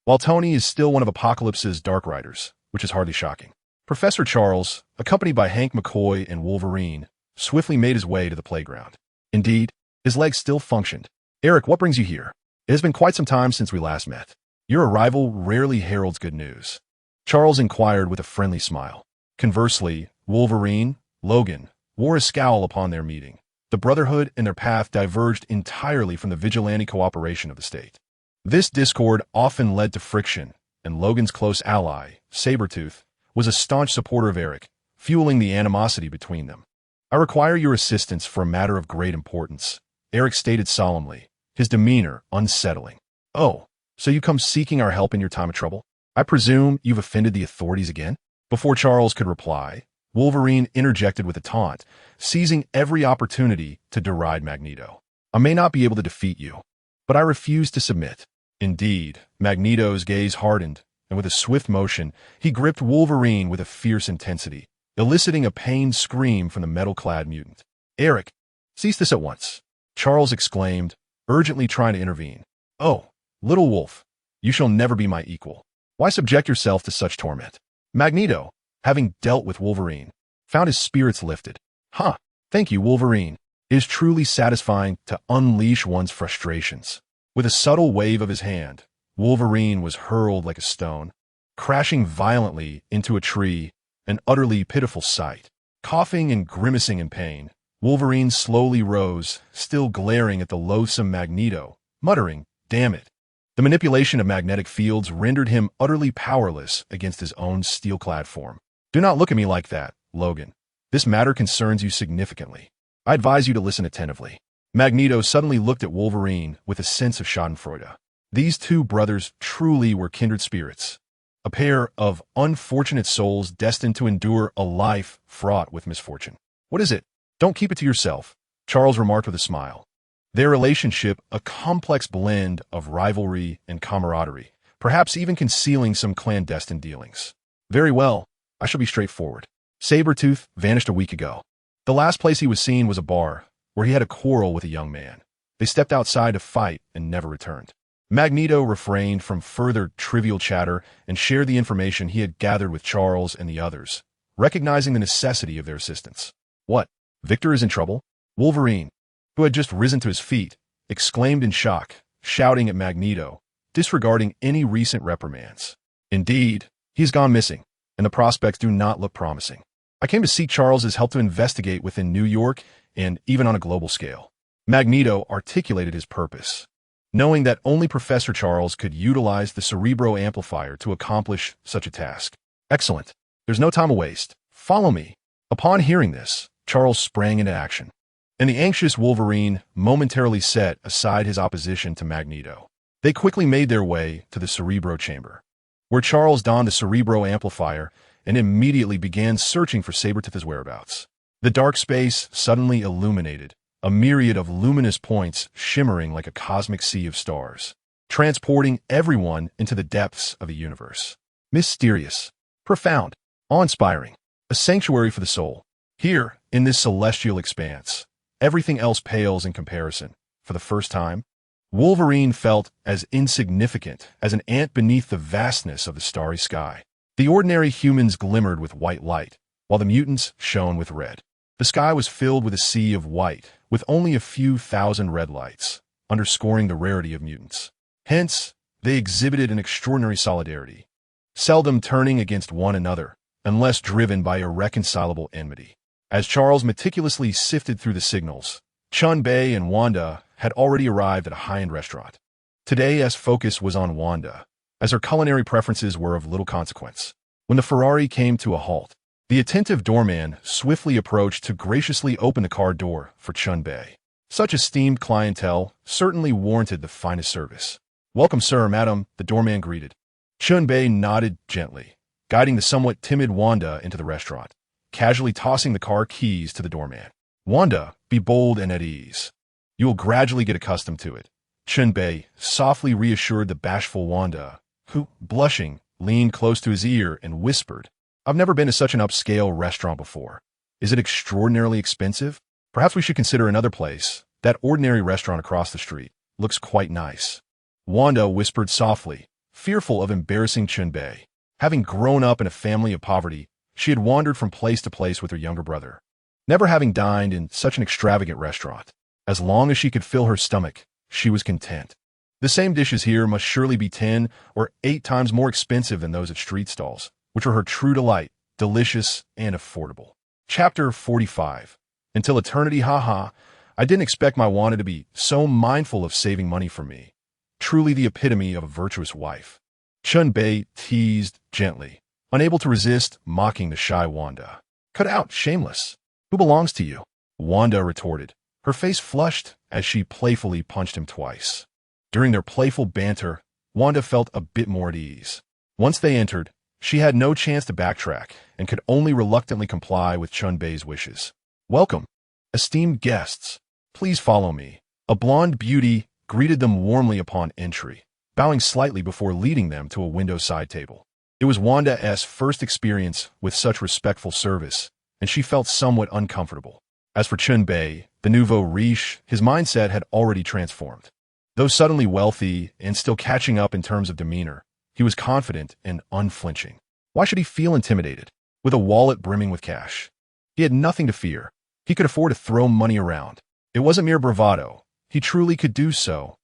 Speaker 1: while Tony is still one of Apocalypse's Dark Riders, which is hardly shocking. Professor Charles, accompanied by Hank McCoy and Wolverine, swiftly made his way to the playground. Indeed, his legs still functioned. "Eric, what brings you here? It has been quite some time since we last met. Your arrival rarely heralds good news," Charles inquired with a friendly smile. Conversely, Wolverine, Logan, wore a scowl upon their meeting. The Brotherhood and their path diverged entirely from the vigilante cooperation of the state. This discord often led to friction, and Logan's close ally, Sabretooth, was a staunch supporter of Eric, fueling the animosity between them. "I require your assistance for a matter of great importance," Eric stated solemnly, his demeanor unsettling. "Oh, so you come seeking our help in your time of trouble? I presume you've offended the authorities again?" Before Charles could reply, Wolverine interjected with a taunt, seizing every opportunity to deride Magneto. "I may not be able to defeat you, but I refuse to submit." Indeed, Magneto's gaze hardened, and with a swift motion, he gripped Wolverine with a fierce intensity, eliciting a pained scream from the metal-clad mutant. "Eric, cease this at once," Charles exclaimed, urgently trying to intervene. "Oh, little wolf, you shall never be my equal. Why subject yourself to such torment?" Magneto, having dealt with Wolverine, found his spirits lifted. "Huh, thank you, Wolverine. It is truly satisfying to unleash one's frustrations." With a subtle wave of his hand, Wolverine was hurled like a stone, crashing violently into a tree, an utterly pitiful sight. Coughing and grimacing in pain, Wolverine slowly rose, still glaring at the loathsome Magneto, muttering, "Damn it." The manipulation of magnetic fields rendered him utterly powerless against his own steel-clad form. "Do not look at me like that, Logan. This matter concerns you significantly. I advise you to listen attentively." Magneto suddenly looked at Wolverine with a sense of schadenfreude. These two brothers truly were kindred spirits, a pair of unfortunate souls destined to endure a life fraught with misfortune. "What is it? Don't keep it to yourself," Charles remarked with a smile. Their relationship, a complex blend of rivalry and camaraderie, perhaps even concealing some clandestine dealings. "Very well, I shall be straightforward. Sabretooth vanished a week ago. The last place he was seen was a bar, where he had a quarrel with a young man. They stepped outside to fight and never returned." Magneto refrained from further trivial chatter and shared the information he had gathered with Charles and the others, recognizing the necessity of their assistance. "What? Victor is in trouble?" Wolverine, who had just risen to his feet, exclaimed in shock, shouting at Magneto, disregarding any recent reprimands. "Indeed, he's gone missing, and the prospects do not look promising. I came to seek Charles's help to investigate within New York and even on a global scale." Magneto articulated his purpose, knowing that only Professor Charles could utilize the Cerebro amplifier to accomplish such a task. "Excellent. There's no time to waste. Follow me." Upon hearing this, Charles sprang into action, and the anxious Wolverine momentarily set aside his opposition to Magneto. They quickly made their way to the Cerebro chamber, where Charles donned the Cerebro amplifier and immediately began searching for Sabretooth's whereabouts. The dark space suddenly illuminated, a myriad of luminous points shimmering like a cosmic sea of stars, transporting everyone into the depths of the universe. Mysterious, profound, awe-inspiring, a sanctuary for the soul. Here, in this celestial expanse, everything else pales in comparison. For the first time, Wolverine felt as insignificant as an ant beneath the vastness of the starry sky. The ordinary humans glimmered with white light, while the mutants shone with red. The sky was filled with a sea of white, with only a few thousand red lights, underscoring the rarity of mutants. Hence, they exhibited an extraordinary solidarity, seldom turning against one another, unless driven by irreconcilable enmity. As Charles meticulously sifted through the signals, Chen Bei and Wanda had already arrived at a high-end restaurant. Today's focus was on Wanda, as her culinary preferences were of little consequence. When the Ferrari came to a halt, the attentive doorman swiftly approached to graciously open the car door for Chen Bei. Such esteemed clientele certainly warranted the finest service. "Welcome, sir, madam," the doorman greeted. Chen Bei nodded gently, guiding the somewhat timid Wanda into the restaurant, casually tossing the car keys to the doorman. "Wanda, be bold and at ease. You will gradually get accustomed to it," Chen Bei softly reassured the bashful Wanda, who, blushing, leaned close to his ear and whispered, "I've never been to such an upscale restaurant before. Is it extraordinarily expensive? Perhaps we should consider another place. That ordinary restaurant across the street looks quite nice." Wanda whispered softly, fearful of embarrassing Chen Bei. Having grown up in a family of poverty, she had wandered from place to place with her younger brother. never having dined in such an extravagant restaurant. As long as she could fill her stomach, she was content. The same dishes here must surely be 10 or 8 times more expensive than those at street stalls, which were her true delight, delicious and affordable. Chapter 45. Until eternity, haha. I didn't expect my Wanda to be so mindful of saving money for me. Truly the epitome of a virtuous wife. Chen Bei teased gently, unable to resist mocking the shy Wanda. Cut out, shameless. Who belongs to you? Wanda retorted, her face flushed as she playfully punched him twice. During their playful banter, Wanda felt a bit more at ease. Once they entered, she had no chance to backtrack and could only reluctantly comply with Chen Bei's wishes. Welcome, esteemed guests. Please follow me. A blonde beauty greeted them warmly upon entry, bowing slightly before leading them to a window side table. It was Wanda's first experience with such respectful service, and she felt somewhat uncomfortable. As for Chen Bei, the nouveau riche, his mindset had already transformed. Though suddenly wealthy and still catching up in terms of demeanor, he was confident and unflinching. Why should he feel intimidated? With a wallet brimming with cash, he had nothing to fear. He could afford to throw money around. It wasn't mere bravado. He truly could do so,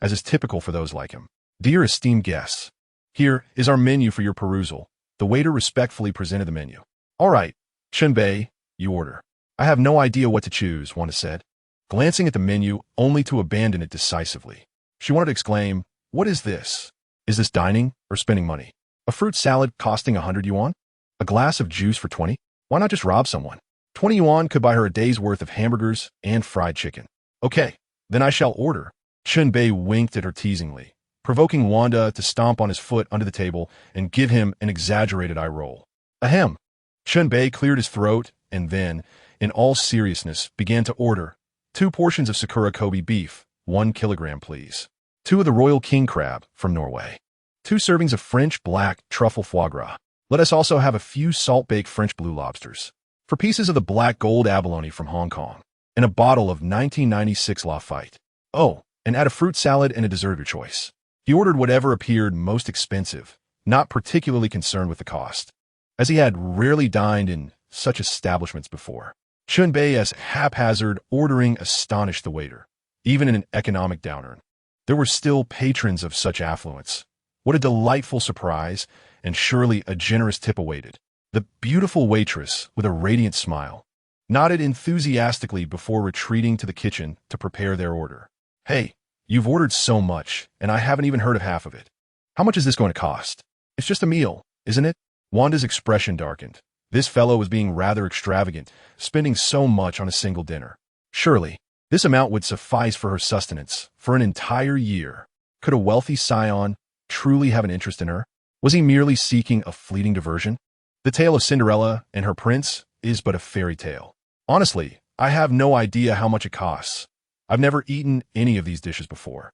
Speaker 1: as is typical for those like him. Dear esteemed guests, here is our menu for your perusal. The waiter respectfully presented the menu. All right, Chen Bei, you order. I have no idea what to choose, Wanda said, glancing at the menu only to abandon it decisively. She wanted to exclaim, what is this? Is this dining or spending money? A fruit salad costing 100 yuan? A glass of juice for 20? Why not just rob someone? 20 yuan could buy her a day's worth of hamburgers and fried chicken. Okay, then I shall order. Chen Bei winked at her teasingly, provoking Wanda to stomp on his foot under the table and give him an exaggerated eye roll. Ahem. Chen Bei cleared his throat and then, in all seriousness, began to order 2 portions of Sakura Kobe beef, 1 kilogram please. 2 of the Royal King crab from Norway. 2 servings of French black truffle foie gras. Let us also have a few salt-baked French blue lobsters. For pieces of the black gold abalone from Hong Kong. And a bottle of 1996 Lafite. Oh, and add a fruit salad and a dessert of your choice. He ordered whatever appeared most expensive, not particularly concerned with the cost, as he had rarely dined in such establishments before. Chen Bei's haphazard ordering astonished the waiter, even in an economic downturn. There were still patrons of such affluence. What a delightful surprise, and surely a generous tip awaited. The beautiful waitress, with a radiant smile, nodded enthusiastically before retreating to the kitchen to prepare their order. Hey, you've ordered so much, and I haven't even heard of half of it. How much is this going to cost? It's just a meal, isn't it? Wanda's expression darkened. This fellow was being rather extravagant, spending so much on a single dinner. Surely, this amount would suffice for her sustenance for an entire year. Could a wealthy scion truly have an interest in her? Was he merely seeking a fleeting diversion? The tale of Cinderella and her prince is but a fairy tale. Honestly, I have no idea how much it costs. I've never eaten any of these dishes before.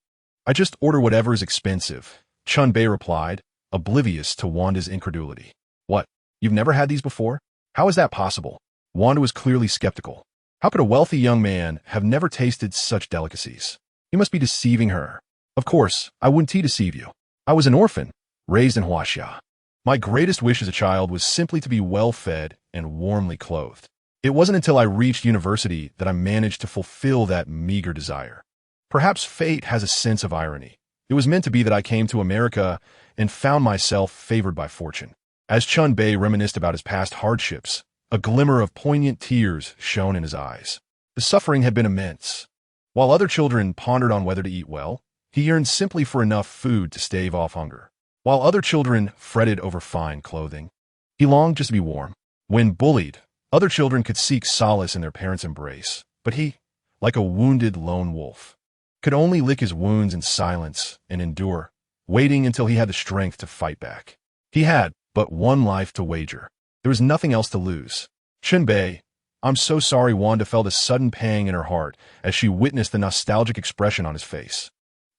Speaker 1: I just order whatever is expensive, Chen Bei replied, oblivious to Wanda's incredulity. What? You've never had these before? How is that possible? Wanda was clearly skeptical. How could a wealthy young man have never tasted such delicacies? He must be deceiving her. Of course, I wouldn't deceive you. I was an orphan, raised in Huaxia. My greatest wish as a child was simply to be well-fed and warmly clothed. It wasn't until I reached university that I managed to fulfill that meager desire. Perhaps fate has a sense of irony. It was meant to be that I came to America and found myself favored by fortune. As Chen Bei reminisced about his past hardships, a glimmer of poignant tears shone in his eyes. The suffering had been immense. While other children pondered on whether to eat well, he yearned simply for enough food to stave off hunger. While other children fretted over fine clothing, he longed just to be warm. When bullied, other children could seek solace in their parents' embrace, but he, like a wounded lone wolf, could only lick his wounds in silence and endure, waiting until he had the strength to fight back. He had but one life to wager. There was nothing else to lose. Chen Bei, I'm so sorry. Wanda felt a sudden pang in her heart as she witnessed the nostalgic expression on his face.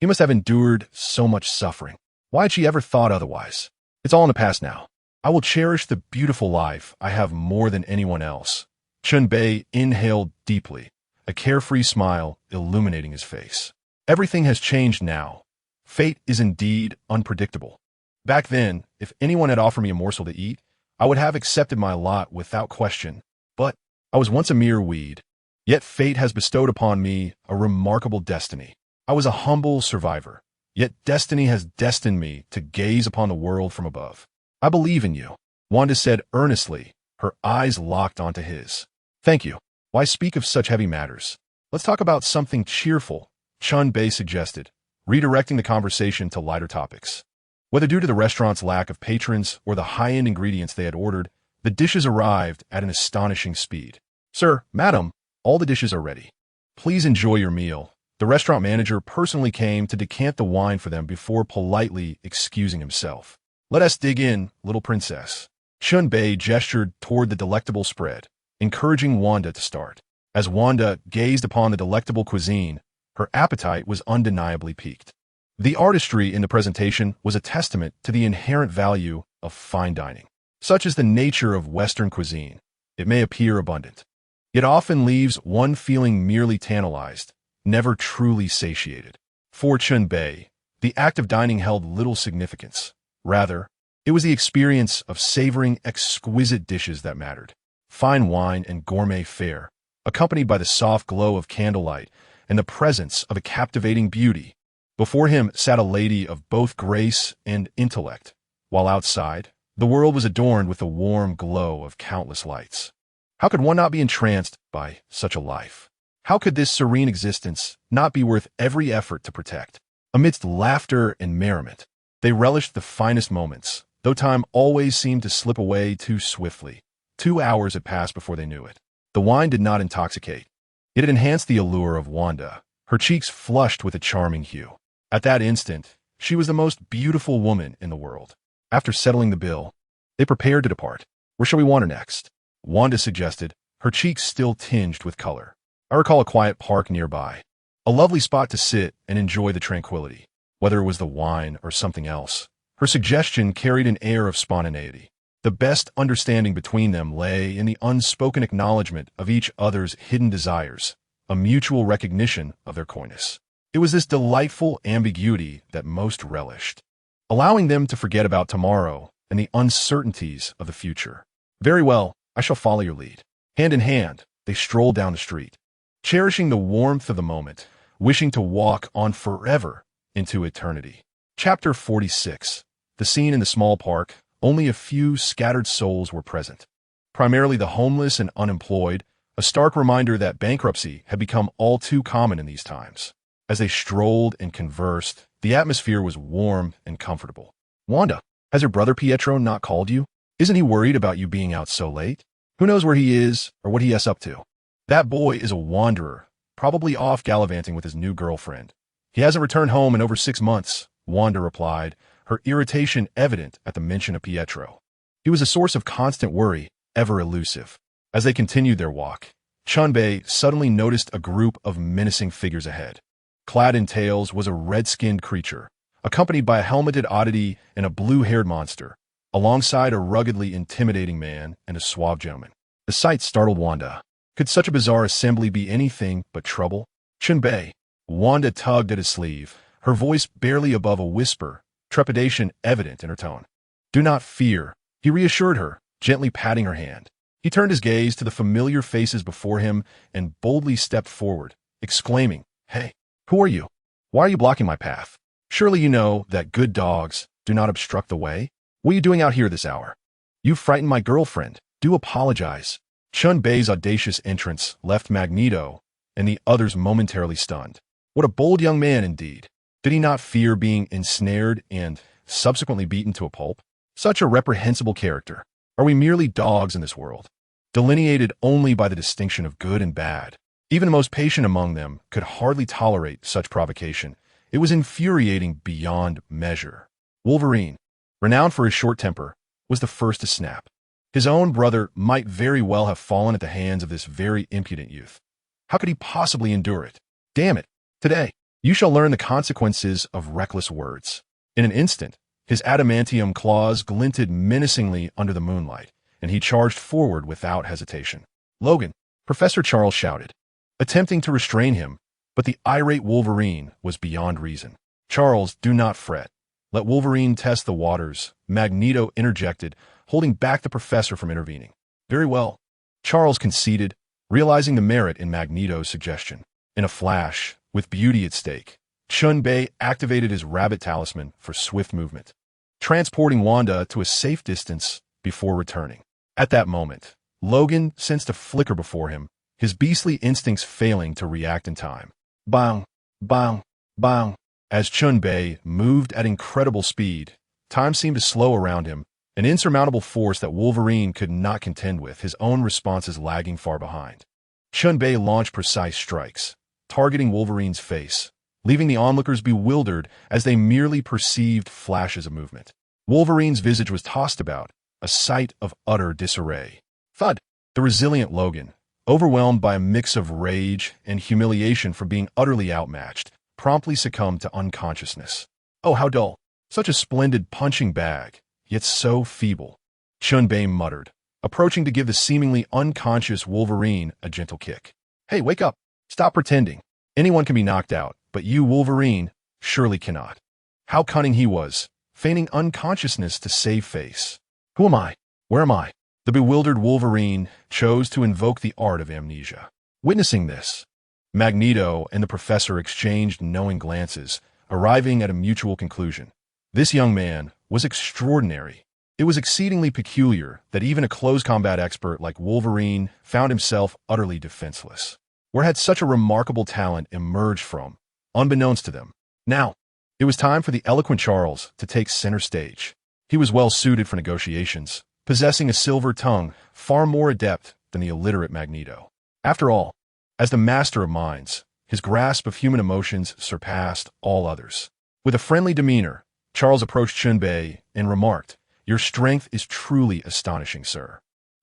Speaker 1: He must have endured so much suffering. Why had she ever thought otherwise? It's all in the past now. I will cherish the beautiful life I have more than anyone else. Chen Bei inhaled deeply, a carefree smile illuminating his face. Everything has changed now. Fate is indeed unpredictable. Back then, if anyone had offered me a morsel to eat, I would have accepted my lot without question. But I was once a mere weed, yet fate has bestowed upon me a remarkable destiny. I was a humble survivor, yet destiny has destined me to gaze upon the world from above. I believe in you, Wanda said earnestly, her eyes locked onto his. Thank you. Why speak of such heavy matters? Let's talk about something cheerful, Chen Bei suggested, redirecting the conversation to lighter topics. Whether due to the restaurant's lack of patrons or the high-end ingredients they had ordered, the dishes arrived at an astonishing speed. Sir, madam, all the dishes are ready. Please enjoy your meal. The restaurant manager personally came to decant the wine for them before politely excusing himself. Let us dig in, little princess. Chen Bei gestured toward the delectable spread, encouraging Wanda to start. As Wanda gazed upon the delectable cuisine, her appetite was undeniably piqued. The artistry in the presentation was a testament to the inherent value of fine dining. Such is the nature of Western cuisine. It may appear abundant. It often leaves one feeling merely tantalized, never truly satiated. For Chen Bei, the act of dining held little significance. Rather, it was the experience of savoring exquisite dishes that mattered. Fine wine and gourmet fare, accompanied by the soft glow of candlelight and the presence of a captivating beauty. Before him sat a lady of both grace and intellect, while outside, the world was adorned with the warm glow of countless lights. How could one not be entranced by such a life? How could this serene existence not be worth every effort to protect? Amidst laughter and merriment, they relished the finest moments, though time always seemed to slip away too swiftly. 2 hours had passed before they knew it. The wine did not intoxicate. It had enhanced the allure of Wanda, her cheeks flushed with a charming hue. At that instant, she was the most beautiful woman in the world. After settling the bill, they prepared to depart. Where shall we wander next? Wanda suggested, her cheeks still tinged with color. I recall a quiet park nearby. A lovely spot to sit and enjoy the tranquility. Whether it was the wine or something else, her suggestion carried an air of spontaneity. The best understanding between them lay in the unspoken acknowledgement of each other's hidden desires, a mutual recognition of their coyness. It was this delightful ambiguity that most relished, allowing them to forget about tomorrow and the uncertainties of the future. Very well, I shall follow your lead. Hand in hand, they strolled down the street, cherishing the warmth of the moment, wishing to walk on forever into eternity. Chapter 46. The scene in the small park. Only a few scattered souls were present. Primarily the homeless and unemployed, a stark reminder that bankruptcy had become all too common in these times. As they strolled and conversed, the atmosphere was warm and comfortable. Wanda, has your brother Pietro not called you? Isn't he worried about you being out so late? Who knows where he is or what he is up to? That boy is a wanderer, probably off gallivanting with his new girlfriend. He hasn't returned home in over 6 months, Wanda replied, her irritation evident at the mention of Pietro. He was a source of constant worry, ever elusive. As they continued their walk, Chen Bei suddenly noticed a group of menacing figures ahead. Clad in tails was a red-skinned creature, accompanied by a helmeted oddity and a blue-haired monster, alongside a ruggedly intimidating man and a suave gentleman. The sight startled Wanda. Could such a bizarre assembly be anything but trouble? Chen Bei. Wanda tugged at his sleeve, her voice barely above a whisper, trepidation evident in her tone. Do not fear, he reassured her, gently patting her hand. He turned his gaze to the familiar faces before him and boldly stepped forward, exclaiming, Hey, who are you? Why are you blocking my path? Surely you know that good dogs do not obstruct the way? What are you doing out here this hour? You frightened my girlfriend. Do apologize. Chen Bei's audacious entrance left Magneto and the others momentarily stunned. What a bold young man indeed. Did he not fear being ensnared and subsequently beaten to a pulp? Such a reprehensible character. Are we merely dogs in this world, delineated only by the distinction of good and bad? Even the most patient among them could hardly tolerate such provocation. It was infuriating beyond measure. Wolverine, renowned for his short temper, was the first to snap. His own brother might very well have fallen at the hands of this very impudent youth. How could he possibly endure it? Damn it, today, you shall learn the consequences of reckless words. In an instant, his adamantium claws glinted menacingly under the moonlight, and he charged forward without hesitation. Logan, Professor Charles shouted, attempting to restrain him, but the irate Wolverine was beyond reason. Charles, do not fret. Let Wolverine test the waters, Magneto interjected, holding back the professor from intervening. Very well. Charles conceded, realizing the merit in Magneto's suggestion. In a flash, with beauty at stake, Chen Bei activated his rabbit talisman for swift movement, transporting Wanda to a safe distance before returning. At that moment, Logan sensed a flicker before him, his beastly instincts failing to react in time. Bang! Bang! Bang! As Chen Bei moved at incredible speed, time seemed to slow around him, an insurmountable force that Wolverine could not contend with, his own responses lagging far behind. Chen Bei launched precise strikes, targeting Wolverine's face, leaving the onlookers bewildered as they merely perceived flashes of movement. Wolverine's visage was tossed about, a sight of utter disarray. Thud! The resilient Logan, overwhelmed by a mix of rage and humiliation for being utterly outmatched, promptly succumbed to unconsciousness. Oh, how dull. Such a splendid punching bag, yet so feeble. Chen Bei muttered, approaching to give the seemingly unconscious Wolverine a gentle kick. Hey, wake up. Stop pretending. Anyone can be knocked out, but you, Wolverine, surely cannot. How cunning he was, feigning unconsciousness to save face. Who am I? Where am I? The bewildered Wolverine chose to invoke the art of amnesia. Witnessing this, Magneto and the Professor exchanged knowing glances, arriving at a mutual conclusion. This young man was extraordinary. It was exceedingly peculiar that even a close combat expert like Wolverine found himself utterly defenseless. Where had such a remarkable talent emerged from, unbeknownst to them? Now, it was time for the eloquent Charles to take center stage. He was well suited for negotiations, possessing a silver tongue far more adept than the illiterate Magneto. After all, as the master of minds, his grasp of human emotions surpassed all others. With a friendly demeanor, Charles approached Chen Bei and remarked, "Your strength is truly astonishing, sir.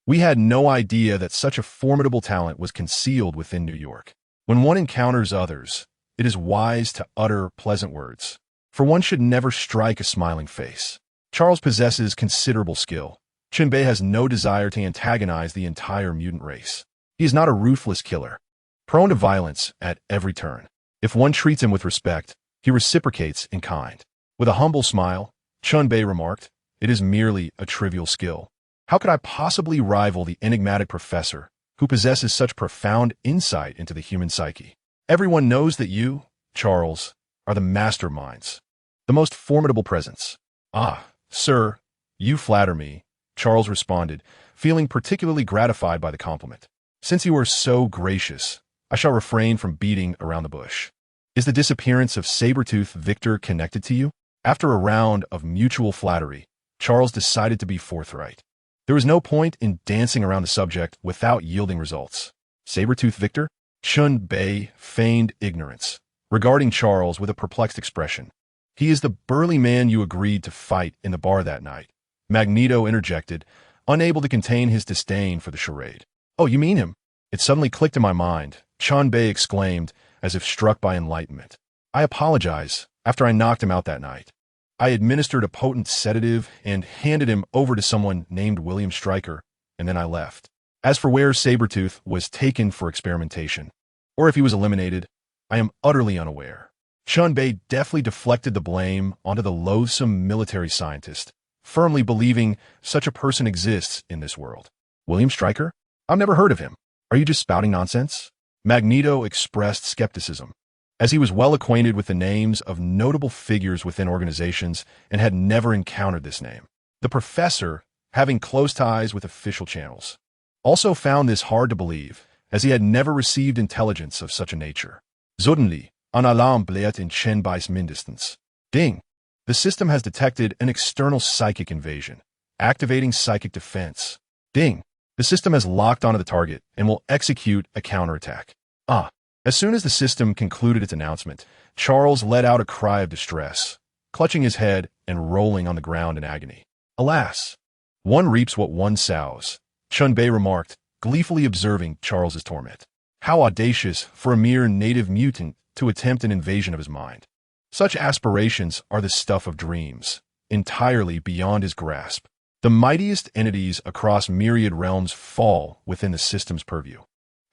Speaker 1: We had no idea that such a formidable talent was concealed within New York. When one encounters others, it is wise to utter pleasant words, for one should never strike a smiling face." Charles possesses considerable skill. Chen Bei has no desire to antagonize the entire mutant race. He is not a ruthless killer, prone to violence at every turn. If one treats him with respect, he reciprocates in kind. With a humble smile, Chen Bei remarked, "It is merely a trivial skill. How could I possibly rival the enigmatic professor who possesses such profound insight into the human psyche? Everyone knows that you, Charles, are the masterminds, the most formidable presence." "Ah, sir, you flatter me," Charles responded, feeling particularly gratified by the compliment. "Since you are so gracious, I shall refrain from beating around the bush. Is the disappearance of Sabretooth Victor connected to you?" After a round of mutual flattery, Charles decided to be forthright. There was no point in dancing around the subject without yielding results. Sabretooth Victor? Chen Bei feigned ignorance, regarding Charles with a perplexed expression. "He is the burly man you agreed to fight in the bar that night," Magneto interjected, unable to contain his disdain for the charade. "Oh, you mean him?" It suddenly clicked in my mind, Chen Bei exclaimed, as if struck by enlightenment. "I apologize. After I knocked him out that night, I administered a potent sedative and handed him over to someone named William Stryker, and then I left. As for where Sabretooth was taken for experimentation, or if he was eliminated, I am utterly unaware." Chen Bei deftly deflected the blame onto the loathsome military scientist, firmly believing such a person exists in this world. "William Stryker? I've never heard of him. Are you just spouting nonsense?" Magneto expressed skepticism, as he was well acquainted with the names of notable figures within organizations and had never encountered this name. The professor, having close ties with official channels, also found this hard to believe, as he had never received intelligence of such a nature. Suddenly, ein Alarm bläht in Chen Bei's mindestens. Ding! The system has detected an external psychic invasion, activating psychic defense. Ding! The system has locked onto the target and will execute a counterattack. Ah! As soon as the system concluded its announcement, Charles let out a cry of distress, clutching his head and rolling on the ground in agony. "Alas! One reaps what one sows," Chen Bei remarked, gleefully observing Charles's torment. How audacious for a mere native mutant to attempt an invasion of his mind. Such aspirations are the stuff of dreams, entirely beyond his grasp. The mightiest entities across myriad realms fall within the system's purview.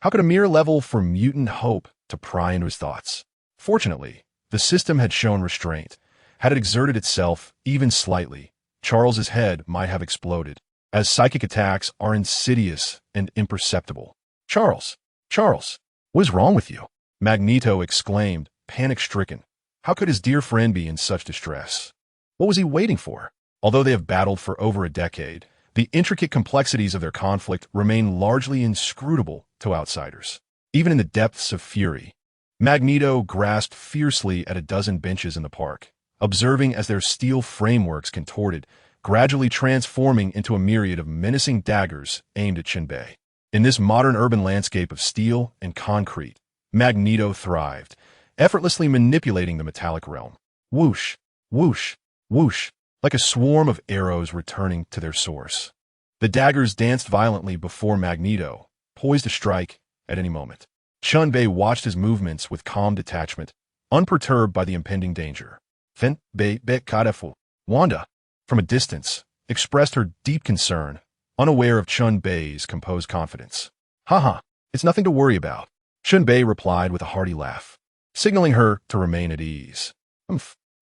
Speaker 1: How could a mere level for mutant hope to pry into his thoughts? Fortunately, the system had shown restraint. Had it exerted itself even slightly, Charles's head might have exploded, as psychic attacks are insidious and imperceptible. "Charles, Charles, what is wrong with you? Magneto exclaimed, panic-stricken. How could his dear friend be in such distress? What was he waiting for? Although they have battled for over a decade, the intricate complexities of their conflict remain largely inscrutable to outsiders. Even in the depths of fury, Magneto grasped fiercely at a dozen benches in the park, observing as their steel frameworks contorted, gradually transforming into a myriad of menacing daggers aimed at Chen Bei. In this modern urban landscape of steel and concrete, Magneto thrived, effortlessly manipulating the metallic realm. Whoosh, whoosh, whoosh, like a swarm of arrows returning to their source. The daggers danced violently before Magneto, poised to strike at any moment. Chen Bei watched his movements with calm detachment, unperturbed by the impending danger. Chen Bei Kadefu. Wanda, from a distance, expressed her deep concern, unaware of Chen Bei's composed confidence. Haha, it's nothing to worry about. Chen Bei replied with a hearty laugh, signaling her to remain at ease.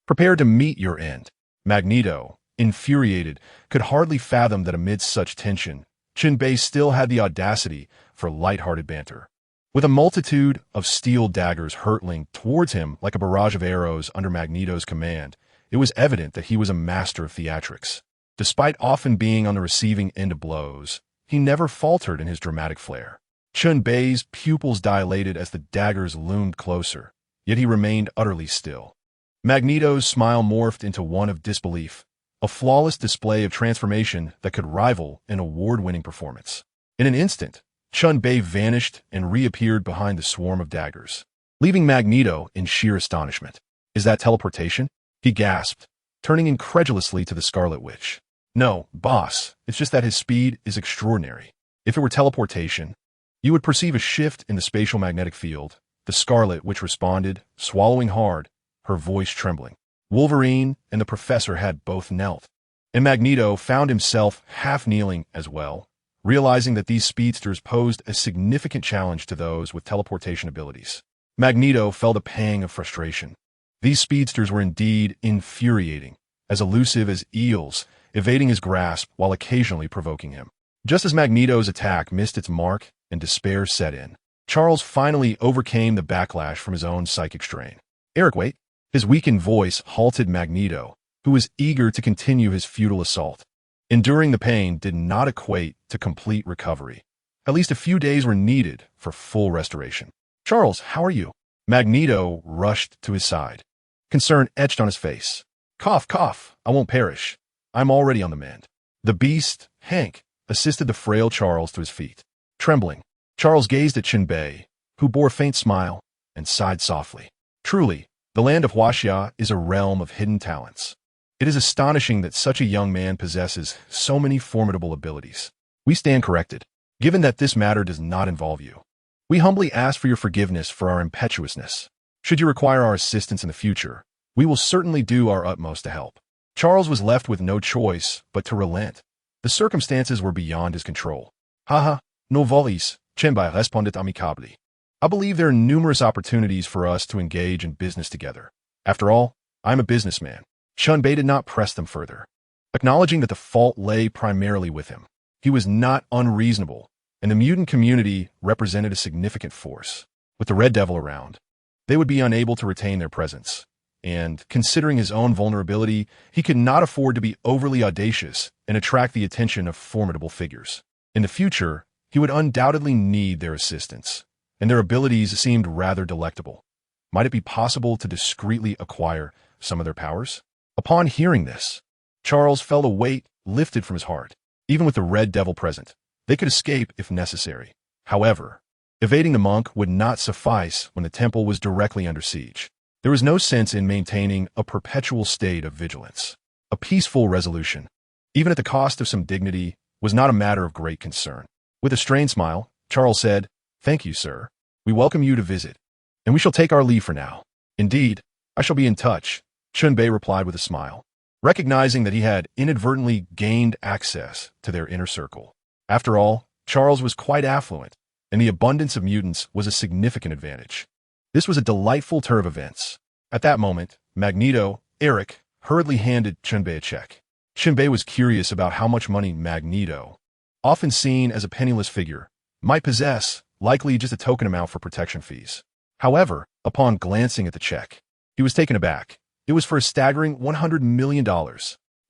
Speaker 1: Prepared to meet your end. Magneto, infuriated, could hardly fathom that amidst such tension, Chen Bei still had the audacity for light-hearted banter. With a multitude of steel daggers hurtling towards him like a barrage of arrows under Magneto's command, it was evident that he was a master of theatrics. Despite often being on the receiving end of blows, he never faltered in his dramatic flair. Chen Bei's pupils dilated as the daggers loomed closer, yet he remained utterly still. Magneto's smile morphed into one of disbelief, a flawless display of transformation that could rival an award-winning performance. In an instant, Chen Bei vanished and reappeared behind the swarm of daggers, leaving Magneto in sheer astonishment. Is that teleportation? He gasped, turning incredulously to the Scarlet Witch. No, boss, it's just that his speed is extraordinary. If it were teleportation, you would perceive a shift in the spatial magnetic field. The Scarlet Witch responded, swallowing hard, her voice trembling. Wolverine and the Professor had both knelt, and Magneto found himself half-kneeling as well, realizing that these speedsters posed a significant challenge to those with teleportation abilities. Magneto felt a pang of frustration. These speedsters were indeed infuriating, as elusive as eels, evading his grasp while occasionally provoking him. Just as Magneto's attack missed its mark and despair set in, Charles finally overcame the backlash from his own psychic strain. Eric, wait. His weakened voice halted Magneto, who was eager to continue his futile assault. Enduring the pain did not equate to complete recovery. At least a few days were needed for full restoration. Charles, how are you? Magneto rushed to his side. Concern etched on his face. Cough, cough, I won't perish. I'm already on the mend. The beast, Hank, assisted the frail Charles to his feet. Trembling, Charles gazed at Chen Bei, who bore a faint smile and sighed softly. Truly, the land of Huaxia is a realm of hidden talents. It is astonishing that such a young man possesses so many formidable abilities. We stand corrected, given that this matter does not involve you. We humbly ask for your forgiveness for our impetuousness. Should you require our assistance in the future, we will certainly do our utmost to help. Charles was left with no choice but to relent. The circumstances were beyond his control. Haha, no volis, Chen Bei responded amicably. I believe there are numerous opportunities for us to engage in business together. After all, I'm a businessman. Chen Bei did not press them further, acknowledging that the fault lay primarily with him. He was not unreasonable, and the mutant community represented a significant force. With the Red Devil around, they would be unable to retain their presence, and, considering his own vulnerability, he could not afford to be overly audacious and attract the attention of formidable figures. In the future, he would undoubtedly need their assistance, and their abilities seemed rather delectable. Might it be possible to discreetly acquire some of their powers? Upon hearing this, Charles felt a weight lifted from his heart. Even with the Red Devil present, they could escape if necessary. However, evading the monk would not suffice when the temple was directly under siege. There was no sense in maintaining a perpetual state of vigilance. A peaceful resolution, even at the cost of some dignity, was not a matter of great concern. With a strained smile, Charles said, "Thank you, sir. We welcome you to visit, and we shall take our leave for now. Indeed, I shall be in touch," Chen Bei replied with a smile, recognizing that he had inadvertently gained access to their inner circle. After all, Charles was quite affluent, and the abundance of mutants was a significant advantage. This was a delightful turn of events. At that moment, Magneto, Eric, hurriedly handed Chen Bei a check. Chen Bei was curious about how much money Magneto, often seen as a penniless figure, might possess likely just a token amount for protection fees. However, upon glancing at the check, he was taken aback. It was for a staggering $100 million.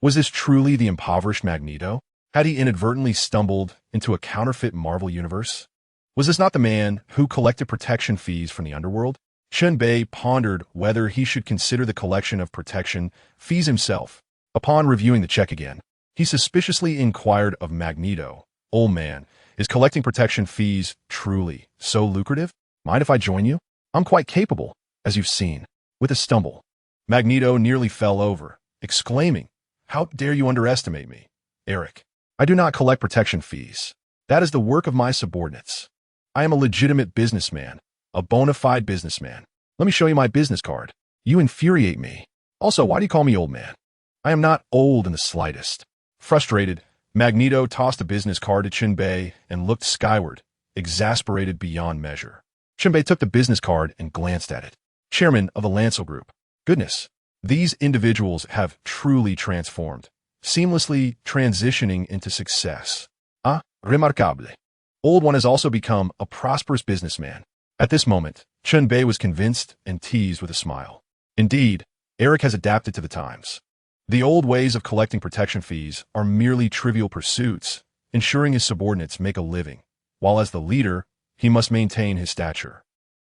Speaker 1: Was this truly the impoverished Magneto? Had he inadvertently stumbled into a counterfeit Marvel universe? Was this not the man who collected protection fees from the underworld? Chen Bei pondered whether he should consider the collection of protection fees himself. Upon reviewing the check again, he suspiciously inquired of Magneto, "Old man, is collecting protection fees truly so lucrative? Mind if I join you? I'm quite capable, as you've seen." With a stumble, Magneto nearly fell over, exclaiming, "How dare you underestimate me, Eric? I do not collect protection fees. That is the work of my subordinates. I am a legitimate businessman, a bona fide businessman. Let me show you my business card. You infuriate me. Also, why do you call me old man? I am not old in the slightest." Frustrated, Magneto tossed a business card to Chen Bei and looked skyward, exasperated beyond measure. Chen Bei took the business card and glanced at it. Chairman of the Lancel Group. Goodness, these individuals have truly transformed, seamlessly transitioning into success. Ah, remarquable. Old One has also become a prosperous businessman. At this moment, Chen Bei was convinced and teased with a smile. Indeed, Eric has adapted to the times. The old ways of collecting protection fees are merely trivial pursuits, ensuring his subordinates make a living, while as the leader, he must maintain his stature.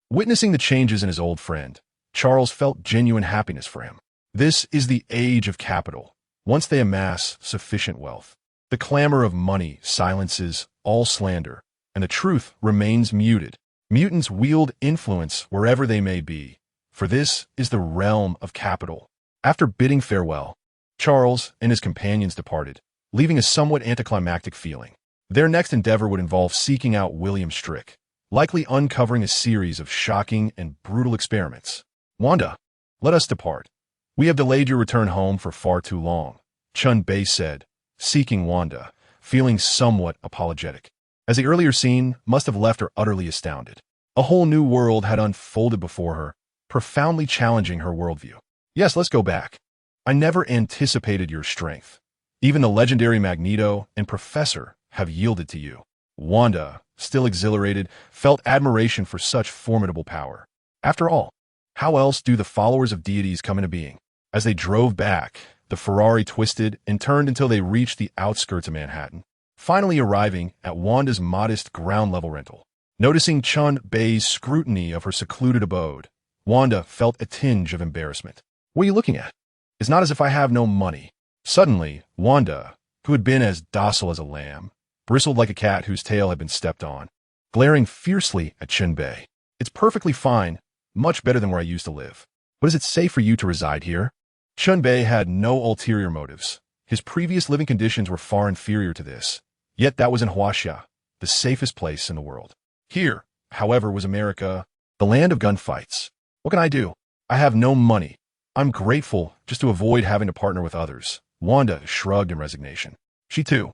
Speaker 1: Witnessing the changes in his old friend, Charles felt genuine happiness for him. This is the age of capital. Once they amass sufficient wealth, the clamor of money silences all slander, and the truth remains muted. Mutants wield influence wherever they may be, for this is the realm of capital. After bidding farewell, Charles and his companions departed, leaving a somewhat anticlimactic feeling. Their next endeavor would involve seeking out William Strick, likely uncovering a series of shocking and brutal experiments. "Wanda, let us depart. We have delayed your return home for far too long," Chen Bei said, seeking Wanda, feeling somewhat apologetic, as the earlier scene must have left her utterly astounded. A whole new world had unfolded before her, profoundly challenging her worldview. "Yes, let's go back. I never anticipated your strength. Even the legendary Magneto and Professor have yielded to you." Wanda, still exhilarated, felt admiration for such formidable power. After all, how else do the followers of deities come into being? As they drove back, the Ferrari twisted and turned until they reached the outskirts of Manhattan, finally arriving at Wanda's modest ground-level rental. Noticing Chen Bei's scrutiny of her secluded abode, Wanda felt a tinge of embarrassment. "What are you looking at? It's not as if I have no money." Suddenly, Wanda, who had been as docile as a lamb, bristled like a cat whose tail had been stepped on, glaring fiercely at Chen Bei. "It's perfectly fine, much better than where I used to live. But is it safe for you to reside here?" Chen Bei had no ulterior motives. His previous living conditions were far inferior to this. Yet that was in Huaxia, the safest place in the world. Here, however, was America, the land of gunfights. "What can I do? I have no money. I'm grateful just to avoid having to partner with others." Wanda shrugged in resignation. She, too,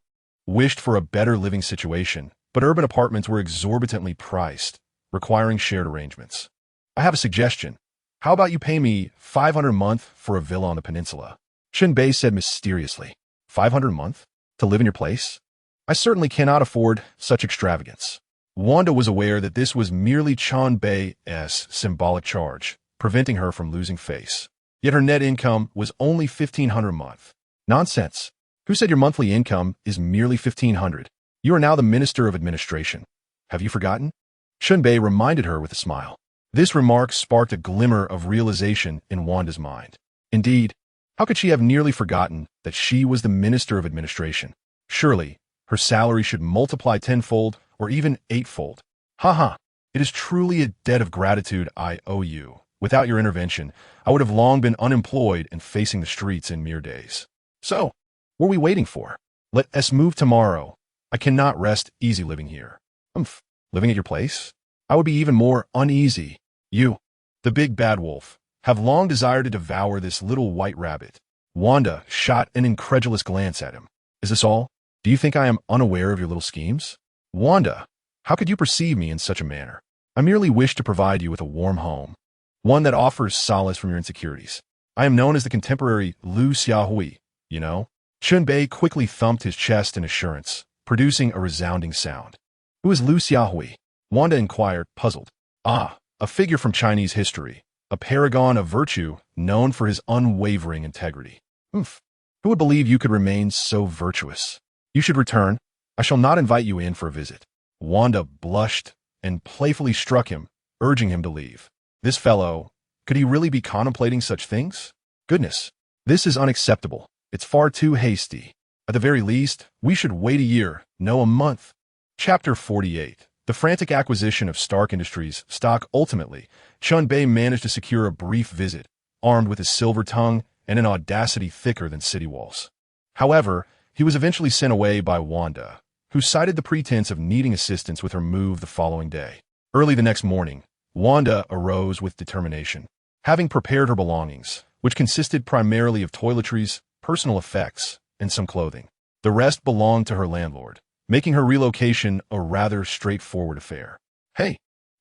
Speaker 1: wished for a better living situation, but urban apartments were exorbitantly priced, requiring shared arrangements. "I have a suggestion. How about you pay me $500 a month for a villa on the peninsula?" Chen Bei said mysteriously. $500 a month? To live in your place? I certainly cannot afford such extravagance." Wanda was aware that this was merely Chen Bei's symbolic charge, preventing her from losing face. Yet her net income was only $1,500 a month. "Nonsense. Who said your monthly income is merely $1,500? You are now the Minister of Administration. Have you forgotten?" Chen Bei reminded her with a smile. This remark sparked a glimmer of realization in Wanda's mind. Indeed, how could she have nearly forgotten that she was the Minister of Administration? Surely, her salary should multiply tenfold or even eightfold. "Ha! It is truly a debt of gratitude I owe you. Without your intervention, I would have long been unemployed and facing the streets in mere days. So, what are we waiting for? Let us move tomorrow. I cannot rest easy living here." "Humph, living at your place? I would be even more uneasy. You, the big bad wolf, have long desired to devour this little white rabbit." Wanda shot an incredulous glance at him. "Is this all? Do you think I am unaware of your little schemes?" "Wanda, how could you perceive me in such a manner? I merely wish to provide you with a warm home, one that offers solace from your insecurities. I am known as the contemporary Lu Xiaohui, you know." Chen Bei quickly thumped his chest in assurance, producing a resounding sound. "Who is Lu Xiaohui?" Wanda inquired, puzzled. Ah, a figure from Chinese history, a paragon of virtue known for his unwavering integrity. Oof. Who would believe you could remain so virtuous? You should return. I shall not invite you in for a visit. Wanda blushed and playfully struck him, urging him to leave. This fellow, could he really be contemplating such things? Goodness, this is unacceptable. It's far too hasty. At the very least, we should wait a year, no, a month. Chapter 48. The frantic acquisition of Stark Industries stock. Ultimately, Chen Bei managed to secure a brief visit, armed with his silver tongue and an audacity thicker than city walls. However, he was eventually sent away by Wanda, who cited the pretense of needing assistance with her move the following day. Early the next morning, Wanda arose with determination. Having prepared her belongings, which consisted primarily of toiletries, personal effects, and some clothing, the rest belonged to her landlord, making her relocation a rather straightforward affair. Hey,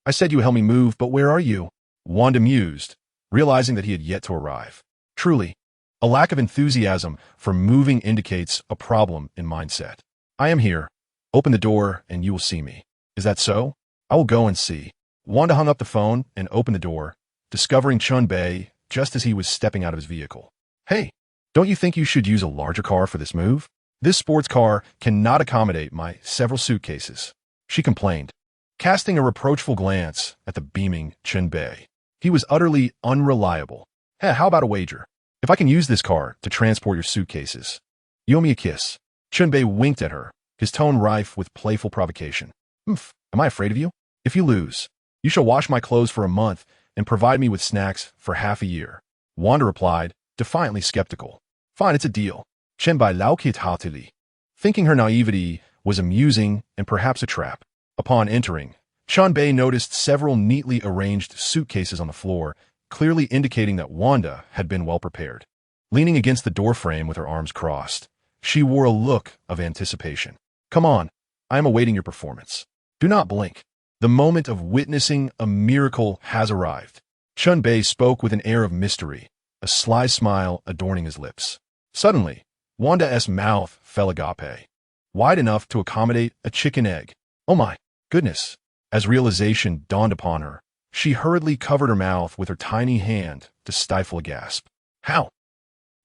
Speaker 1: I said you would help me move, but where are you? Wanda mused, realizing that he had yet to arrive. Truly, a lack of enthusiasm for moving indicates a problem in mindset. I am here. Open the door and you will see me. Is that so? I will go and see. Wanda hung up the phone and opened the door, discovering Chen Bei just as he was stepping out of his vehicle. Hey, don't you think you should use a larger car for this move? This sports car cannot accommodate my several suitcases, she complained, casting a reproachful glance at the beaming Chen Bei. He was utterly unreliable. Hey, how about a wager? If I can use this car to transport your suitcases, you owe me a kiss. Chen Bei winked at her, his tone rife with playful provocation. Am I afraid of you? If you lose, you shall wash my clothes for a month and provide me with snacks for half a year. Wanda replied, defiantly skeptical. Fine, it's a deal. Chen Bei laukit hautili, thinking her naivety was amusing and perhaps a trap. Upon entering, Chen Bei noticed several neatly arranged suitcases on the floor, clearly indicating that Wanda had been well prepared. Leaning against the doorframe with her arms crossed, she wore a look of anticipation. Come on, I am awaiting your performance. Do not blink. The moment of witnessing a miracle has arrived. Chen Bei spoke with an air of mystery, a sly smile adorning his lips. Suddenly, Wanda's mouth fell agape, wide enough to accommodate a chicken egg. Oh my goodness! As realization dawned upon her, she hurriedly covered her mouth with her tiny hand to stifle a gasp. How?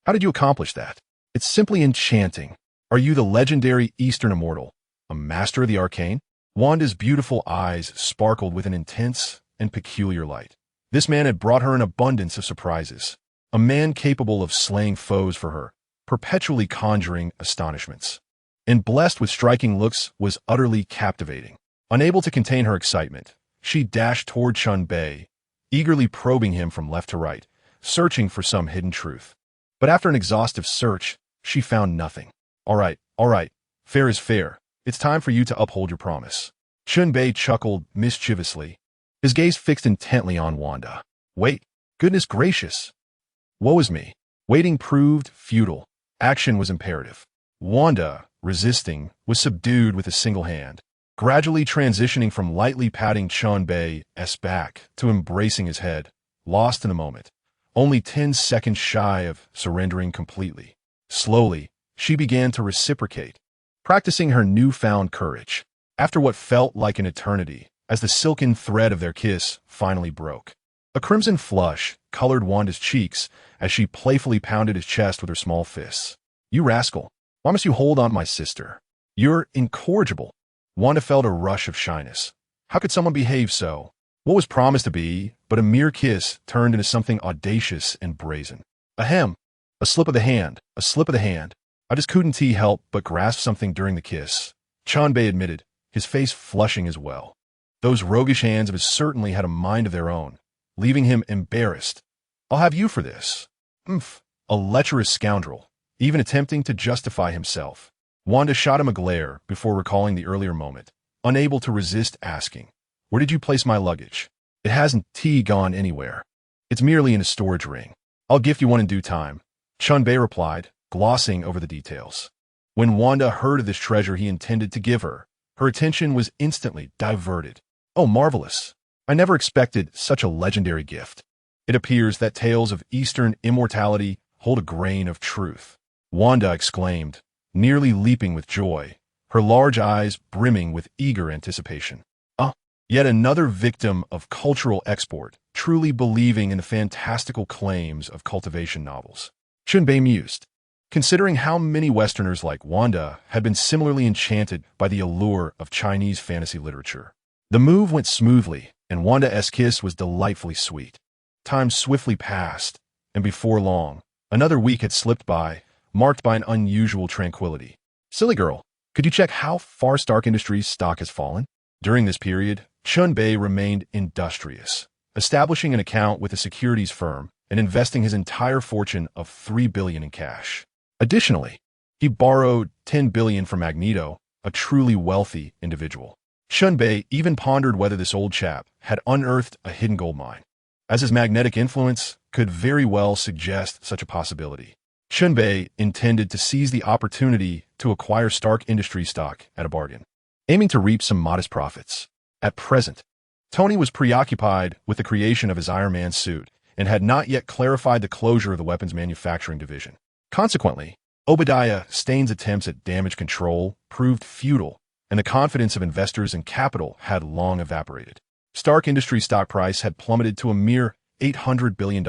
Speaker 1: How did you accomplish that? It's simply enchanting. Are you the legendary Eastern immortal, a master of the arcane? Wanda's beautiful eyes sparkled with an intense and peculiar light. This man had brought her an abundance of surprises, a man capable of slaying foes for her, perpetually conjuring astonishments, and blessed with striking looks was utterly captivating. Unable to contain her excitement, she dashed toward Chen Bei, eagerly probing him from left to right, searching for some hidden truth. But after an exhaustive search, she found nothing. All right, fair is fair. It's time for you to uphold your promise. Chen Bei chuckled mischievously, his gaze fixed intently on Wanda. Wait, goodness gracious. Woe is me. Waiting proved futile. Action was imperative. Wanda, resisting, was subdued with a single hand, gradually transitioning from lightly patting Chen Bei's back to embracing his head, lost in a moment, only 10 seconds shy of surrendering completely. Slowly, she began to reciprocate, practicing her newfound courage. After what felt like an eternity, as the silken thread of their kiss finally broke, a crimson flush colored Wanda's cheeks as she playfully pounded his chest with her small fists. You rascal, why must you hold on to my sister? You're incorrigible. Wanda felt a rush of shyness. How could someone behave so? What was promised to be but a mere kiss turned into something audacious and brazen. Ahem, a slip of the hand, a slip of the hand. I just couldn't help but grasp something during the kiss, Chen Bei admitted, his face flushing as well. Those roguish hands of his certainly had a mind of their own, leaving him embarrassed. I'll have you for this. A lecherous scoundrel, even attempting to justify himself. Wanda shot him a glare before recalling the earlier moment, unable to resist asking, where did you place my luggage? It hasn't gone anywhere. It's merely in a storage ring. I'll gift you one in due time, Chen Bei replied, glossing over the details. When Wanda heard of this treasure he intended to give her, her attention was instantly diverted. Oh, marvelous. I never expected such a legendary gift. It appears that tales of Eastern immortality hold a grain of truth, Wanda exclaimed, nearly leaping with joy, her large eyes brimming with eager anticipation. Yet another victim of cultural export, truly believing in the fantastical claims of cultivation novels. Chen Bei mused, considering how many Westerners like Wanda had been similarly enchanted by the allure of Chinese fantasy literature. The move went smoothly, and Wanda's kiss was delightfully sweet. Time swiftly passed, and before long, another week had slipped by, marked by an unusual tranquility. Silly girl, could you check how far Stark Industries' stock has fallen? During this period, Chen Bei remained industrious, establishing an account with a securities firm and investing his entire fortune of $3 billion in cash. Additionally, he borrowed $10 billion from Magneto, a truly wealthy individual. Chen Bei even pondered whether this old chap had unearthed a hidden gold mine, as his magnetic influence could very well suggest such a possibility. Chen Bei intended to seize the opportunity to acquire Stark Industries stock at a bargain, aiming to reap some modest profits. At present, Tony was preoccupied with the creation of his Iron Man suit and had not yet clarified the closure of the weapons manufacturing division. Consequently, Obadiah Stane's attempts at damage control proved futile, and the confidence of investors and capital had long evaporated. Stark Industries' stock price had plummeted to a mere $800 billion.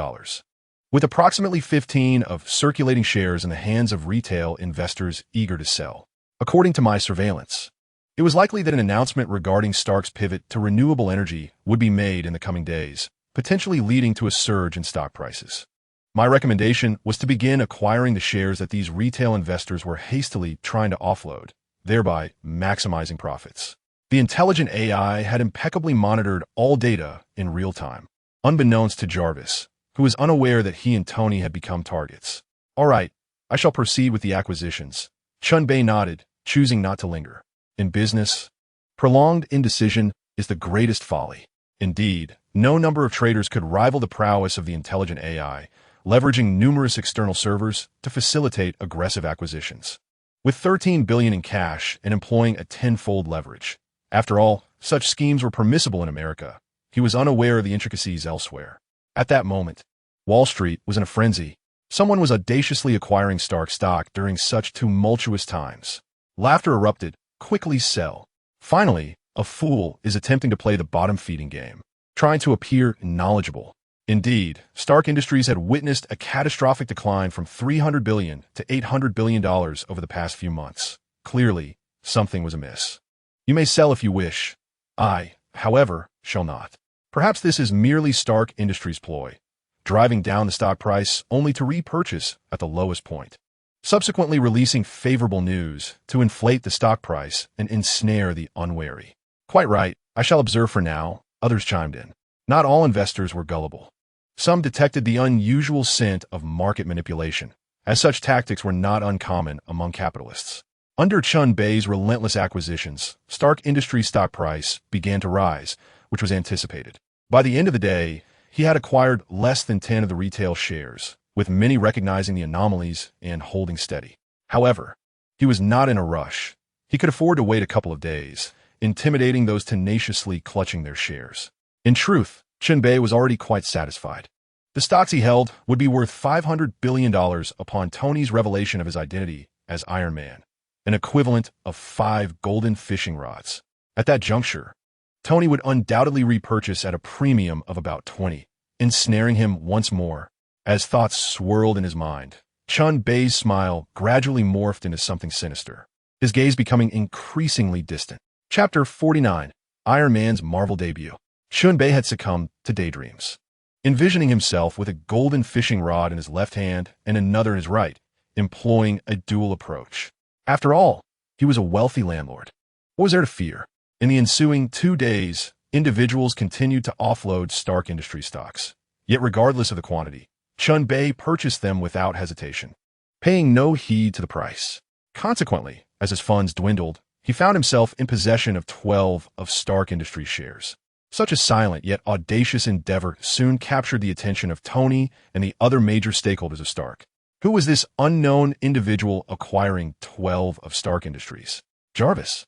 Speaker 1: With approximately 15 of circulating shares in the hands of retail investors eager to sell. According to my surveillance, it was likely that an announcement regarding Stark's pivot to renewable energy would be made in the coming days, potentially leading to a surge in stock prices. My recommendation was to begin acquiring the shares that these retail investors were hastily trying to offload, thereby maximizing profits. The intelligent AI had impeccably monitored all data in real time, unbeknownst to Jarvis, who was unaware that he and Tony had become targets. All right, I shall proceed with the acquisitions. Chen Bei nodded, choosing not to linger. In business, prolonged indecision is the greatest folly. Indeed, no number of traders could rival the prowess of the intelligent AI, leveraging numerous external servers to facilitate aggressive acquisitions. With $13 billion in cash and employing a tenfold leverage. After all, such schemes were permissible in America. He was unaware of the intricacies elsewhere. At that moment, Wall Street was in a frenzy. Someone was audaciously acquiring Stark stock during such tumultuous times. Laughter erupted. Quickly sell. Finally, a fool is attempting to play the bottom-feeding game, trying to appear knowledgeable. Indeed, Stark Industries had witnessed a catastrophic decline from $300 billion to $800 billion over the past few months. Clearly, something was amiss. You may sell if you wish. I, however, shall not. Perhaps this is merely Stark Industries' ploy, driving down the stock price only to repurchase at the lowest point, subsequently releasing favorable news to inflate the stock price and ensnare the unwary. Quite right, I shall observe for now, others chimed in. Not all investors were gullible. Some detected the unusual scent of market manipulation, as such tactics were not uncommon among capitalists. Under Chen Bei's relentless acquisitions, Stark Industries' stock price began to rise, which was anticipated. By the end of the day, he had acquired less than 10 of the retail shares, with many recognizing the anomalies and holding steady. However, he was not in a rush. He could afford to wait a couple of days, intimidating those tenaciously clutching their shares. In truth, Chen Bei was already quite satisfied. The stocks he held would be worth $500 billion upon Tony's revelation of his identity as Iron Man, an equivalent of 5 golden fishing rods. At that juncture, Tony would undoubtedly repurchase at a premium of about 20, ensnaring him once more. As thoughts swirled in his mind, Chen Bei's smile gradually morphed into something sinister, his gaze becoming increasingly distant. Chapter 49, Iron Man's Marvel Debut. Chen Bei had succumbed to daydreams, envisioning himself with a golden fishing rod in his left hand and another in his right, employing a dual approach. After all, he was a wealthy landlord. What was there to fear? In the ensuing 2 days, individuals continued to offload Stark Industries stocks. Yet regardless of the quantity, Chen Bei purchased them without hesitation, paying no heed to the price. Consequently, as his funds dwindled, he found himself in possession of 12 of Stark Industries shares. Such a silent yet audacious endeavor soon captured the attention of Tony and the other major stakeholders of Stark. Who was this unknown individual acquiring 12 of Stark Industries? Jarvis.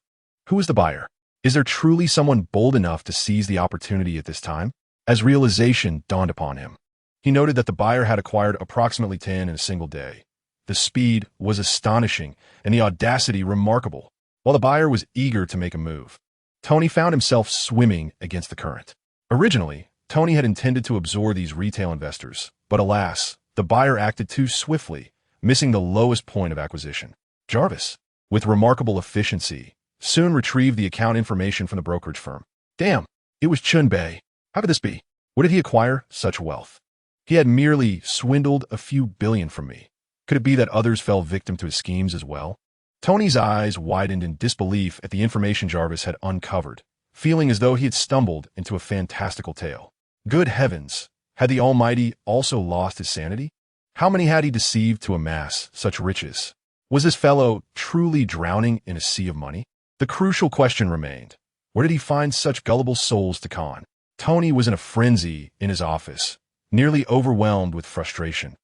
Speaker 1: Who was the buyer? Is there truly someone bold enough to seize the opportunity at this time? As realization dawned upon him, he noted that the buyer had acquired approximately 10 in a single day. The speed was astonishing and the audacity remarkable. While the buyer was eager to make a move, Tony found himself swimming against the current. Originally, Tony had intended to absorb these retail investors, but alas, the buyer acted too swiftly, missing the lowest point of acquisition. Jarvis, with remarkable efficiency, soon retrieved the account information from the brokerage firm. Damn, it was Chen Bei. How could this be? Where did he acquire such wealth? He had merely swindled a few billion from me. Could it be that others fell victim to his schemes as well? Tony's eyes widened in disbelief at the information Jarvis had uncovered, feeling as though he had stumbled into a fantastical tale. Good heavens, had the Almighty also lost his sanity? How many had he deceived to amass such riches? Was this fellow truly drowning in a sea of money? The crucial question remained. Where did he find such gullible souls to con? Tony was in a frenzy in his office, nearly overwhelmed with frustration,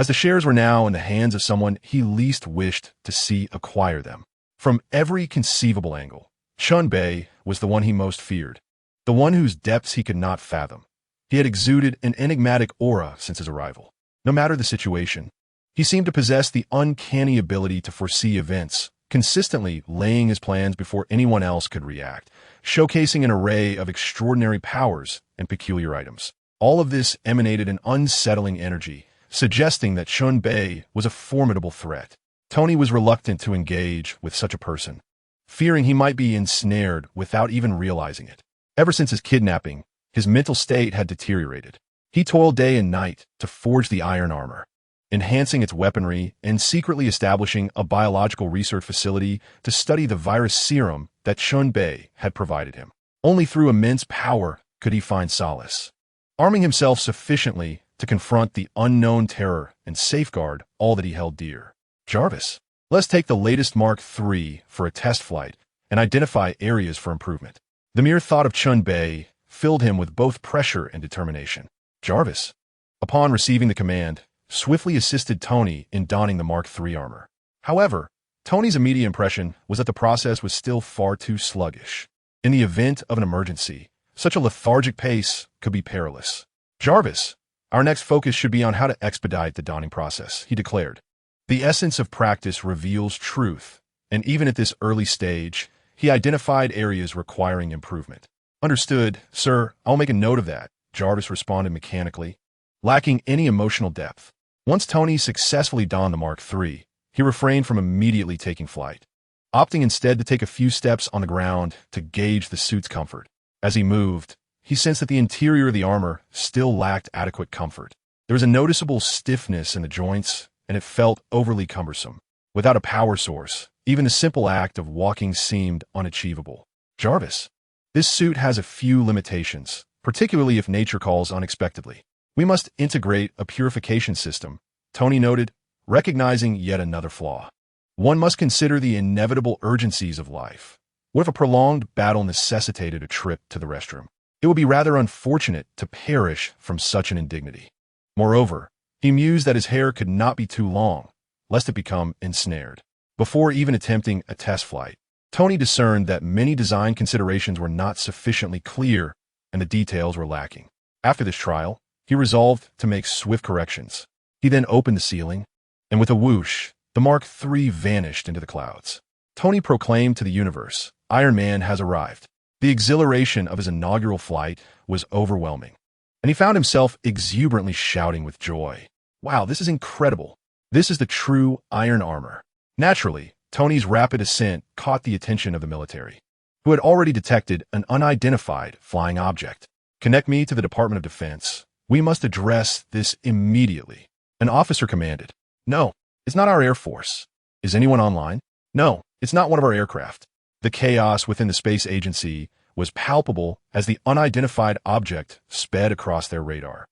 Speaker 1: as the shares were now in the hands of someone he least wished to see acquire them. From every conceivable angle, Chen Bei was the one he most feared, the one whose depths he could not fathom. He had exuded an enigmatic aura since his arrival. No matter the situation, he seemed to possess the uncanny ability to foresee events, consistently laying his plans before anyone else could react, showcasing an array of extraordinary powers and peculiar items. All of this emanated an unsettling energy, suggesting that Chen Bei was a formidable threat. Tony was reluctant to engage with such a person, fearing he might be ensnared without even realizing it. Ever since his kidnapping, his mental state had deteriorated. He toiled day and night to forge the iron armor, enhancing its weaponry and secretly establishing a biological research facility to study the virus serum that Chen Bei had provided him. Only through immense power could he find solace, arming himself sufficiently to confront the unknown terror and safeguard all that he held dear. Jarvis, let's take the latest Mark III for a test flight and identify areas for improvement. The mere thought of Chen Bei filled him with both pressure and determination. Jarvis, upon receiving the command, swiftly assisted Tony in donning the Mark III armor. However, Tony's immediate impression was that the process was still far too sluggish. In the event of an emergency, such a lethargic pace could be perilous. Jarvis, our next focus should be on how to expedite the donning process, he declared. The essence of practice reveals truth, and even at this early stage, he identified areas requiring improvement. Understood, sir, I'll make a note of that, Jarvis responded mechanically, lacking any emotional depth. Once Tony successfully donned the Mark III, he refrained from immediately taking flight, opting instead to take a few steps on the ground to gauge the suit's comfort. As he moved, he sensed that the interior of the armor still lacked adequate comfort. There was a noticeable stiffness in the joints, and it felt overly cumbersome. Without a power source, even the simple act of walking seemed unachievable. Jarvis, this suit has a few limitations, particularly if nature calls unexpectedly. We must integrate a purification system, Tony noted, recognizing yet another flaw. One must consider the inevitable urgencies of life. What if a prolonged battle necessitated a trip to the restroom? It would be rather unfortunate to perish from such an indignity. Moreover, he mused that his hair could not be too long, lest it become ensnared. Before even attempting a test flight, Tony discerned that many design considerations were not sufficiently clear and the details were lacking. After this trial, he resolved to make swift corrections. He then opened the ceiling, and with a whoosh, the Mark III vanished into the clouds. Tony proclaimed to the universe, Iron Man has arrived. The exhilaration of his inaugural flight was overwhelming, and he found himself exuberantly shouting with joy. Wow, this is incredible. This is the true iron armor. Naturally, Tony's rapid ascent caught the attention of the military, who had already detected an unidentified flying object. Connect me to the Department of Defense. We must address this immediately. An officer commanded. No, it's not our Air Force. Is anyone online? No, it's not one of our aircraft. The chaos within the space agency was palpable as the unidentified object sped across their radar,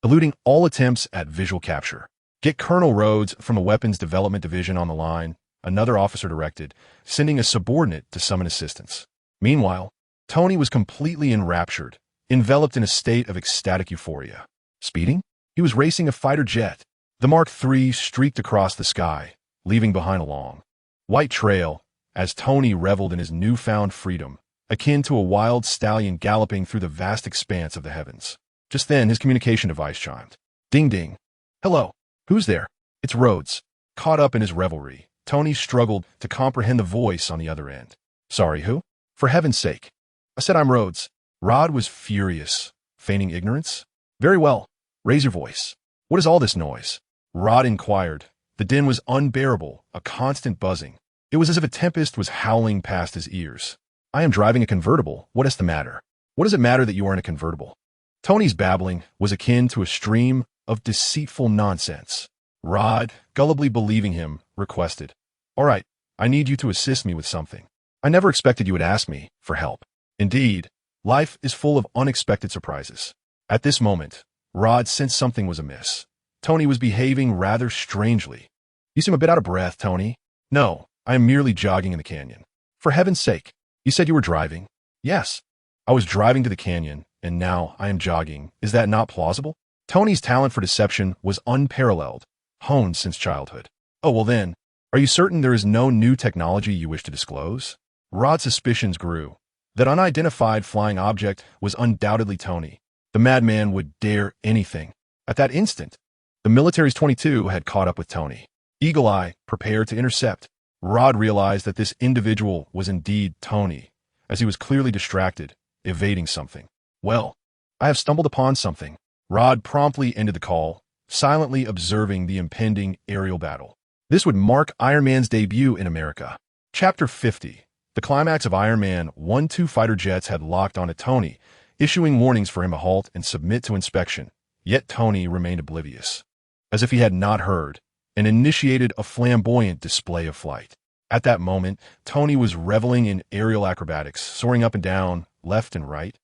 Speaker 1: eluding all attempts at visual capture. Get Colonel Rhodes from the Weapons Development Division on the line, another officer directed, sending a subordinate to summon assistance. Meanwhile, Tony was completely enraptured, enveloped in a state of ecstatic euphoria. Speeding? He was racing a fighter jet. The Mark III streaked across the sky, leaving behind a long, white trail as Tony reveled in his newfound freedom, akin to a wild stallion galloping through the vast expanse of the heavens. Just then, his communication device chimed. Ding ding. Hello. Who's there? It's Rhodes. Caught up in his revelry, Tony struggled to comprehend the voice on the other end. Sorry, who? For heaven's sake. I said I'm Rhodes. Rod was furious, feigning ignorance. Very well. Raise your voice. What is all this noise? Rod inquired. The din was unbearable, a constant buzzing. It was as if a tempest was howling past his ears. I am driving a convertible. What is the matter? What does it matter that you are in a convertible? Tony's babbling was akin to a stream of deceitful nonsense. Rod, gullibly believing him, requested, "All right, I need you to assist me with something. I never expected you would ask me for help. Indeed, life is full of unexpected surprises." At this moment, Rod sensed something was amiss. Tony was behaving rather strangely. "You seem a bit out of breath, Tony." "No, I am merely jogging in the canyon." "For heaven's sake, you said you were driving." "Yes, I was driving to the canyon, and now I am jogging. Is that not plausible?" Tony's talent for deception was unparalleled, honed since childhood. "Oh, well then, are you certain there is no new technology you wish to disclose?" Rod's suspicions grew. That unidentified flying object was undoubtedly Tony. The madman would dare anything. At that instant, the military's 22 had caught up with Tony. Eagle Eye prepared to intercept. Rod realized that this individual was indeed Tony, as he was clearly distracted, evading something. "Well, I have stumbled upon something." Rod promptly ended the call, silently observing the impending aerial battle. This would mark Iron Man's debut in America. Chapter 50. The climax of Iron Man 1-2 fighter jets had locked onto Tony, issuing warnings for him to halt and submit to inspection. Yet Tony remained oblivious, as if he had not heard, and initiated a flamboyant display of flight. At that moment, Tony was reveling in aerial acrobatics, soaring up and down, left and right,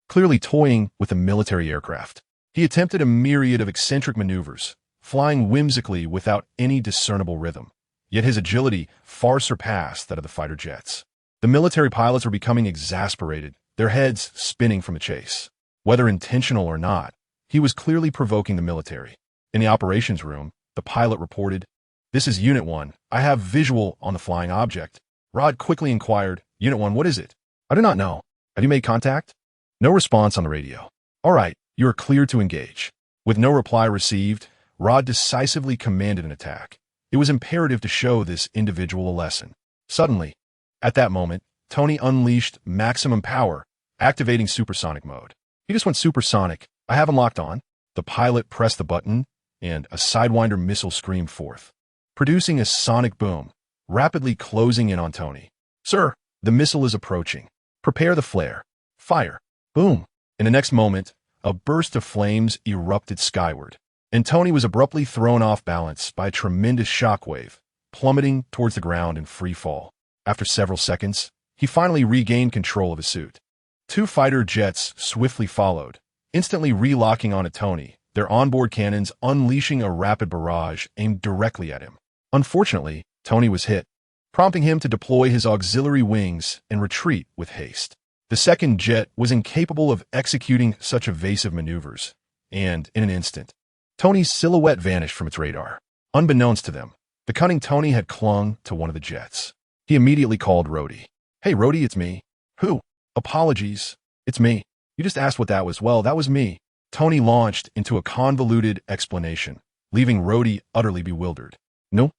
Speaker 1: clearly toying with a military aircraft. He attempted a myriad of eccentric maneuvers, flying whimsically without any discernible rhythm. Yet his agility far surpassed that of the fighter jets. The military pilots were becoming exasperated, their heads spinning from the chase. Whether intentional or not, he was clearly provoking the military. In the operations room, the pilot reported, "This is Unit 1. I have visual on the flying object." Rod quickly inquired, "Unit 1, what is it?" "I do not know. Have you made contact?" No response on the radio. "All right, you are clear to engage." With no reply received, Rod decisively commanded an attack. It was imperative to show this individual a lesson. Suddenly, at that moment, Tony unleashed maximum power, activating supersonic mode. He just went supersonic. "I have him locked on." The pilot pressed the button, and a Sidewinder missile screamed forth, producing a sonic boom, rapidly closing in on Tony. "Sir, the missile is approaching. Prepare the flare. Fire." Boom. In the next moment, a burst of flames erupted skyward, and Tony was abruptly thrown off balance by a tremendous shockwave, plummeting towards the ground in free fall. After several seconds, he finally regained control of his suit. Two fighter jets swiftly followed, instantly relocking onto Tony, their onboard cannons unleashing a rapid barrage aimed directly at him. Unfortunately, Tony was hit, prompting him to deploy his auxiliary wings and retreat with haste. The second jet was incapable of executing such evasive maneuvers, and in an instant, Tony's silhouette vanished from its radar. Unbeknownst to them, the cunning Tony had clung to one of the jets. He immediately called Rhodey. "Hey, Rhodey, it's me." "Who?" "Apologies. It's me. You just asked what that was. Well, that was me." Tony launched into a convoluted explanation, leaving Rhodey utterly bewildered. No.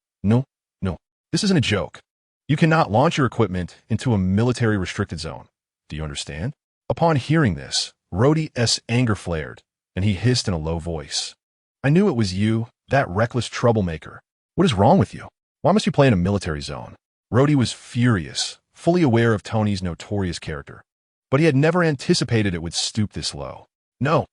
Speaker 1: This isn't a joke. You cannot launch your equipment into a military restricted zone. Do you understand?" Upon hearing this, Rhodey's anger flared, and he hissed in a low voice. "I knew it was you, that reckless troublemaker. What is wrong with you? Why must you play in a military zone?" Rhodey was furious, fully aware of Tony's notorious character, but he had never anticipated it would stoop this low. No,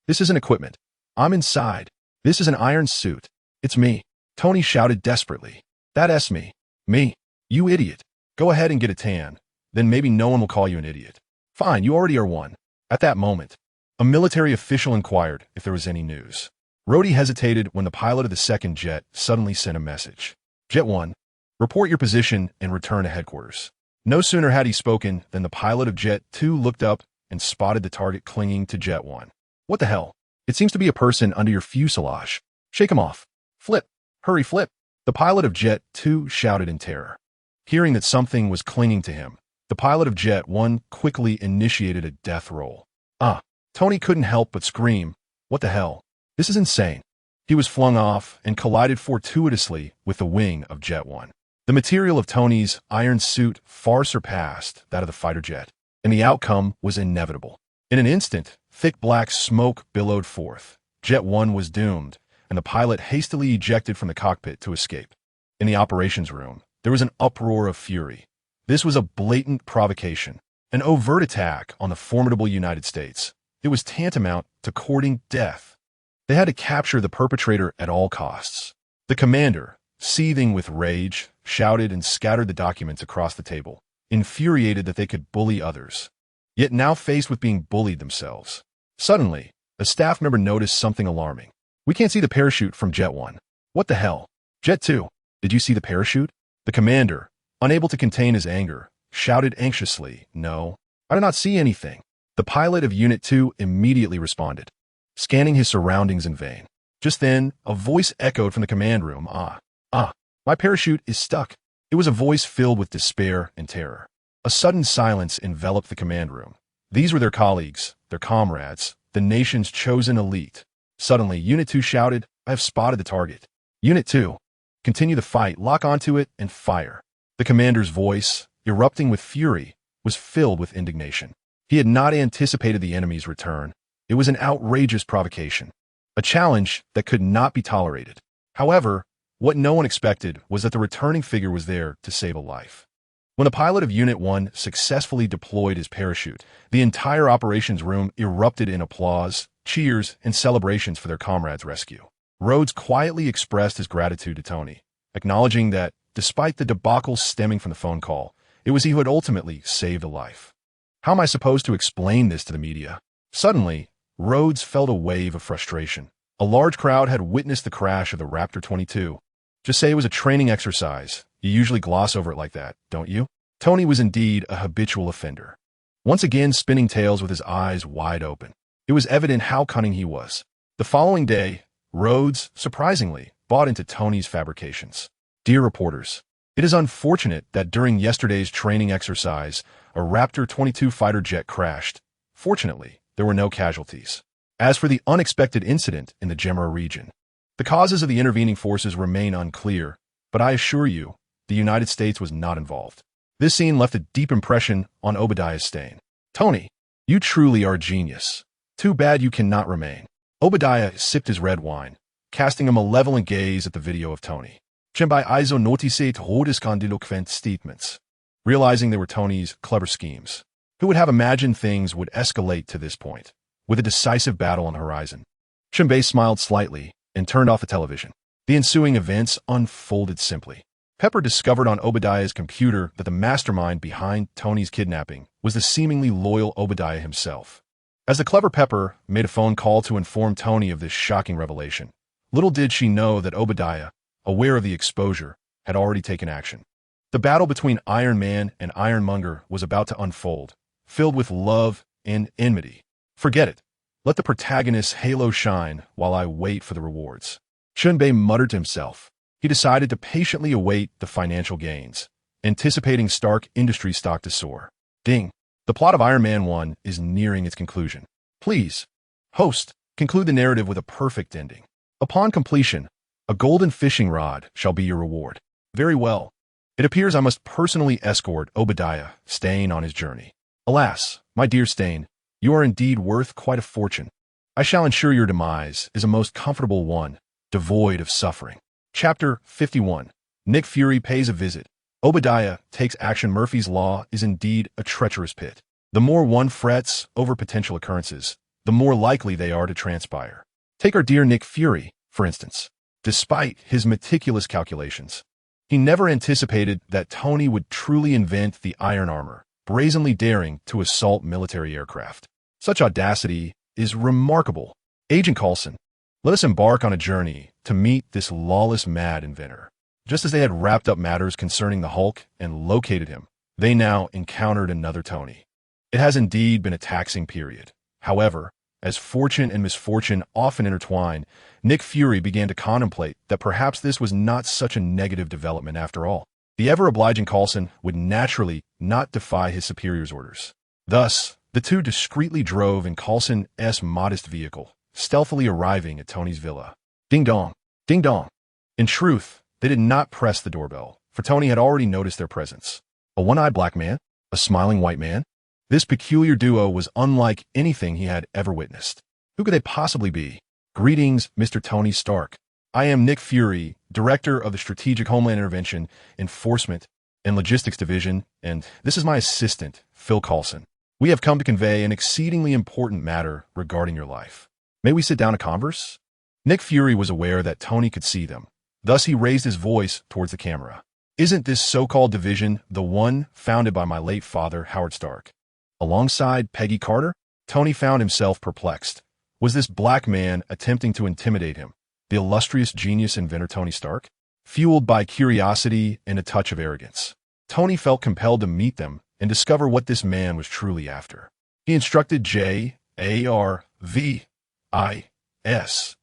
Speaker 1: this isn't equipment. I'm inside. This is an iron suit. It's me." Tony shouted desperately. "That's me. Me. You idiot. Go ahead and get a tan. Then maybe no one will call you an idiot." "Fine, you already are one." At that moment, a military official inquired if there was any news. Rhodey hesitated when the pilot of the second jet suddenly sent a message. "Jet 1, report your position and return to headquarters." No sooner had he spoken than the pilot of Jet 2 looked up and spotted the target clinging to Jet 1. "What the hell? It seems to be a person under your fuselage. Shake him off. Flip. Hurry, flip." The pilot of Jet 2 shouted in terror. Hearing that something was clinging to him, the pilot of Jet 1 quickly initiated a death roll. Tony couldn't help but scream, "What the hell? This is insane." He was flung off and collided fortuitously with the wing of Jet 1. The material of Tony's iron suit far surpassed that of the fighter jet. and the outcome was inevitable. In an instant, thick black smoke billowed forth. Jet 1 was doomed, and the pilot hastily ejected from the cockpit to escape. In the operations room, there was an uproar of fury. This was a blatant provocation, an overt attack on the formidable United States. It was tantamount to courting death. They had to capture the perpetrator at all costs. The commander, seething with rage, shouted and scattered the documents across the table, infuriated that they could bully others, yet now faced with being bullied themselves. Suddenly, a staff member noticed something alarming. "We can't see the parachute from Jet 1. What the hell? Jet 2, did you see the parachute?" The commander, unable to contain his anger, shouted anxiously, "No, I do not see anything." The pilot of Unit 2 immediately responded, scanning his surroundings in vain. Just then, a voice echoed from the command room, my parachute is stuck." It was a voice filled with despair and terror. A sudden silence enveloped the command room. These were their colleagues, their comrades, the nation's chosen elite. Suddenly, Unit 2 shouted, "I have spotted the target." "Unit 2, continue the fight, lock onto it, and fire." The commander's voice, erupting with fury, was filled with indignation. He had not anticipated the enemy's return. It was an outrageous provocation, a challenge that could not be tolerated. However, what no one expected was that the returning figure was there to save a life. When the pilot of Unit 1 successfully deployed his parachute, the entire operations room erupted in applause, cheers, and celebrations for their comrade's rescue. Rhodes quietly expressed his gratitude to Tony, acknowledging that, despite the debacle stemming from the phone call, it was he who had ultimately saved a life. "How am I supposed to explain this to the media?" Suddenly, Rhodes felt a wave of frustration. A large crowd had witnessed the crash of the Raptor 22. "Just say it was a training exercise. You usually gloss over it like that, don't you?" Tony was indeed a habitual offender, once again spinning tales with his eyes wide open. It was evident how cunning he was. The following day, Rhodes, surprisingly, bought into Tony's fabrications. "Dear reporters, it is unfortunate that during yesterday's training exercise, a Raptor 22 fighter jet crashed. Fortunately, there were no casualties. As for the unexpected incident in the Gemma region, the causes of the intervening forces remain unclear, but I assure you, the United States was not involved." This scene left a deep impression on Obadiah Stane. "Tony, you truly are a genius. Too bad you cannot remain." Obadiah sipped his red wine, casting a malevolent gaze at the video of Tony. Chen Bei also noticed hodeskontloquent statements, realizing they were Tony's clever schemes. Who would have imagined things would escalate to this point, with a decisive battle on the horizon? Chen Bei smiled slightly and turned off the television. The ensuing events unfolded simply. Pepper discovered on Obadiah's computer that the mastermind behind Tony's kidnapping was the seemingly loyal Obadiah himself. As the clever Pepper made a phone call to inform Tony of this shocking revelation, little did she know that Obadiah, aware of the exposure, had already taken action. The battle between Iron Man and Ironmonger was about to unfold, filled with love and enmity. "Forget it. Let the protagonist's halo shine while I wait for the rewards." Chen Bei muttered to himself. He decided to patiently await the financial gains, anticipating Stark Industries stock to soar. Ding! The plot of Iron Man 1 is nearing its conclusion. Please, host, conclude the narrative with a perfect ending. Upon completion, a golden fishing rod shall be your reward. Very well. It appears I must personally escort Obadiah Stane on his journey. Alas, my dear Stane, you are indeed worth quite a fortune. I shall ensure your demise is a most comfortable one, devoid of suffering. Chapter 51. Nick Fury pays a visit. Obadiah takes action. Murphy's Law is indeed a treacherous pit. The more one frets over potential occurrences, the more likely they are to transpire. Take our dear Nick Fury, for instance. Despite his meticulous calculations, he never anticipated that Tony would truly invent the iron armor, brazenly daring to assault military aircraft. Such audacity is remarkable. Agent Coulson, let us embark on a journey to meet this lawless mad inventor. Just as they had wrapped up matters concerning the Hulk and located him, they now encountered another Tony. It has indeed been a taxing period. However, as fortune and misfortune often intertwine, Nick Fury began to contemplate that perhaps this was not such a negative development after all. The ever-obliging Coulson would naturally not defy his superior's orders. Thus, the two discreetly drove in Coulson's modest vehicle, stealthily arriving at Tony's villa. Ding dong, ding dong. In truth, they did not press the doorbell, for Tony had already noticed their presence. A one-eyed black man? A smiling white man? This peculiar duo was unlike anything he had ever witnessed. Who could they possibly be? Greetings, Mr. Tony Stark. I am Nick Fury, Director of the Strategic Homeland Intervention, Enforcement, and Logistics Division, and this is my assistant, Phil Coulson. We have come to convey an exceedingly important matter regarding your life. May we sit down to converse? Nick Fury was aware that Tony could see them. Thus, he raised his voice towards the camera. Isn't this so-called division the one founded by my late father, Howard Stark? Alongside Peggy Carter, Tony found himself perplexed. Was this black man attempting to intimidate him, the illustrious genius inventor Tony Stark? Fueled by curiosity and a touch of arrogance, Tony felt compelled to meet them and discover what this man was truly after. He instructed JARVIS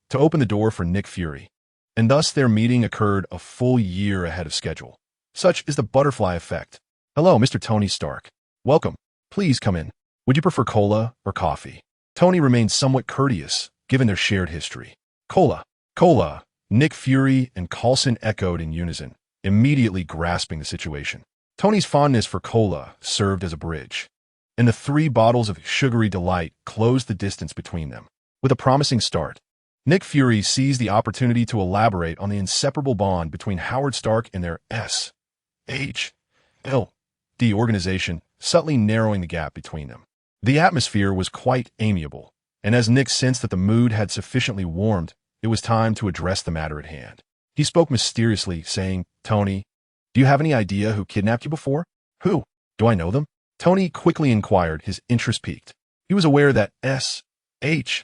Speaker 1: to open the door for Nick Fury, and thus their meeting occurred a full year ahead of schedule. Such is the butterfly effect. Hello, Mr. Tony Stark. Welcome. Please come in. Would you prefer cola or coffee? Tony remained somewhat courteous, given their shared history. Cola. Cola. Nick Fury and Coulson echoed in unison, immediately grasping the situation. Tony's fondness for cola served as a bridge, and the 3 bottles of sugary delight closed the distance between them. With a promising start, Nick Fury seized the opportunity to elaborate on the inseparable bond between Howard Stark and their SHLD organization, subtly narrowing the gap between them. The atmosphere was quite amiable, and as Nick sensed that the mood had sufficiently warmed, it was time to address the matter at hand. He spoke mysteriously, saying, Tony, do you have any idea who kidnapped you before? Who? Do I know them? Tony quickly inquired, his interest piqued. He was aware that SHIELD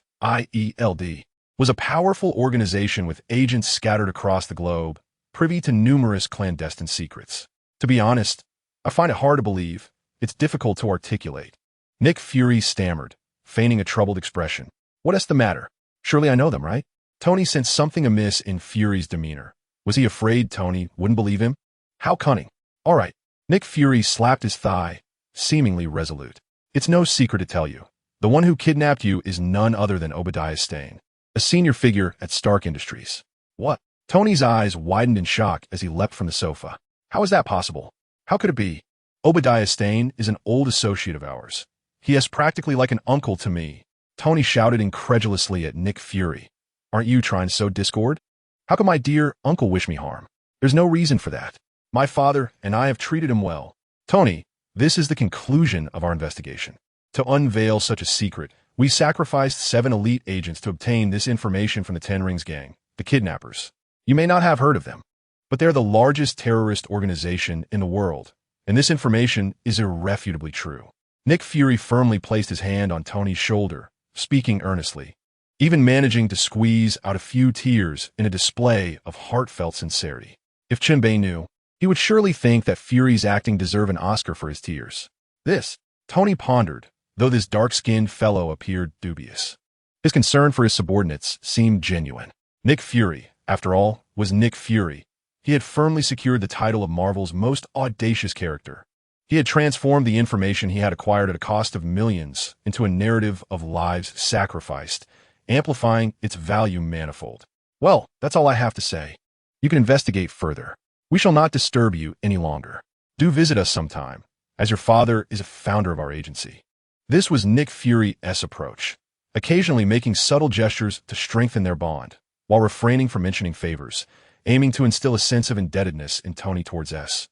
Speaker 1: was a powerful organization with agents scattered across the globe, privy to numerous clandestine secrets. To be honest, I find it hard to believe. It's difficult to articulate. Nick Fury stammered, feigning a troubled expression. What is the matter? Surely I know them, right? Tony sensed something amiss in Fury's demeanor. Was he afraid Tony wouldn't believe him? How cunning. All right. Nick Fury slapped his thigh, seemingly resolute. It's no secret to tell you. The one who kidnapped you is none other than Obadiah Stane, a senior figure at Stark Industries. What? Tony's eyes widened in shock as he leapt from the sofa. How is that possible? How could it be? Obadiah Stane is an old associate of ours. He is practically like an uncle to me. Tony shouted incredulously at Nick Fury. Aren't you trying to sow discord? How could my dear uncle wish me harm? There's no reason for that. My father and I have treated him well. Tony, this is the conclusion of our investigation. To unveil such a secret, we sacrificed 7 elite agents to obtain this information from the Ten Rings gang, the kidnappers. You may not have heard of them, but they're the largest terrorist organization in the world, and this information is irrefutably true. Nick Fury firmly placed his hand on Tony's shoulder, speaking earnestly, even managing to squeeze out a few tears in a display of heartfelt sincerity. If Chen Bei knew, he would surely think that Fury's acting deserved an Oscar for his tears. This, Tony pondered, though this dark-skinned fellow appeared dubious. His concern for his subordinates seemed genuine. Nick Fury, after all, was Nick Fury. He had firmly secured the title of Marvel's most audacious character. He had transformed the information he had acquired at a cost of millions into a narrative of lives sacrificed, amplifying its value manifold. Well, that's all I have to say. You can investigate further. We shall not disturb you any longer. Do visit us sometime, as your father is a founder of our agency. This was Nick Fury's approach, occasionally making subtle gestures to strengthen their bond, while refraining from mentioning favors, aiming to instill a sense of indebtedness in Tony towards SHIELD.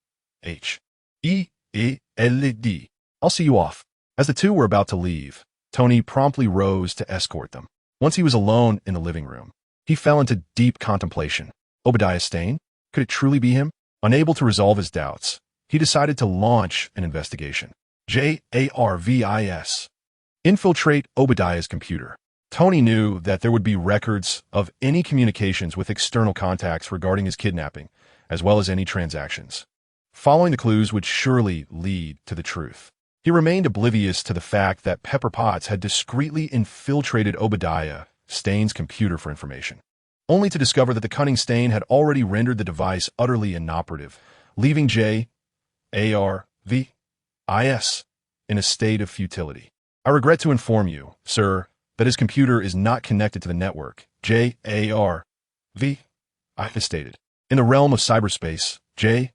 Speaker 1: I'll see you off. As the two were about to leave, Tony promptly rose to escort them. Once he was alone in the living room, he fell into deep contemplation. Obadiah Stane? Could it truly be him? Unable to resolve his doubts, he decided to launch an investigation. JARVIS. Infiltrate Obadiah's computer. Tony knew that there would be records of any communications with external contacts regarding his kidnapping, as well as any transactions. Following the clues would surely lead to the truth. He remained oblivious to the fact that Pepper Potts had discreetly infiltrated Obadiah Stane's computer for information, only to discover that the cunning Stane had already rendered the device utterly inoperative, leaving JARVIS in a state of futility. I regret to inform you, sir, that his computer is not connected to the network, JARVIS stated. In the realm of cyberspace, JARVIS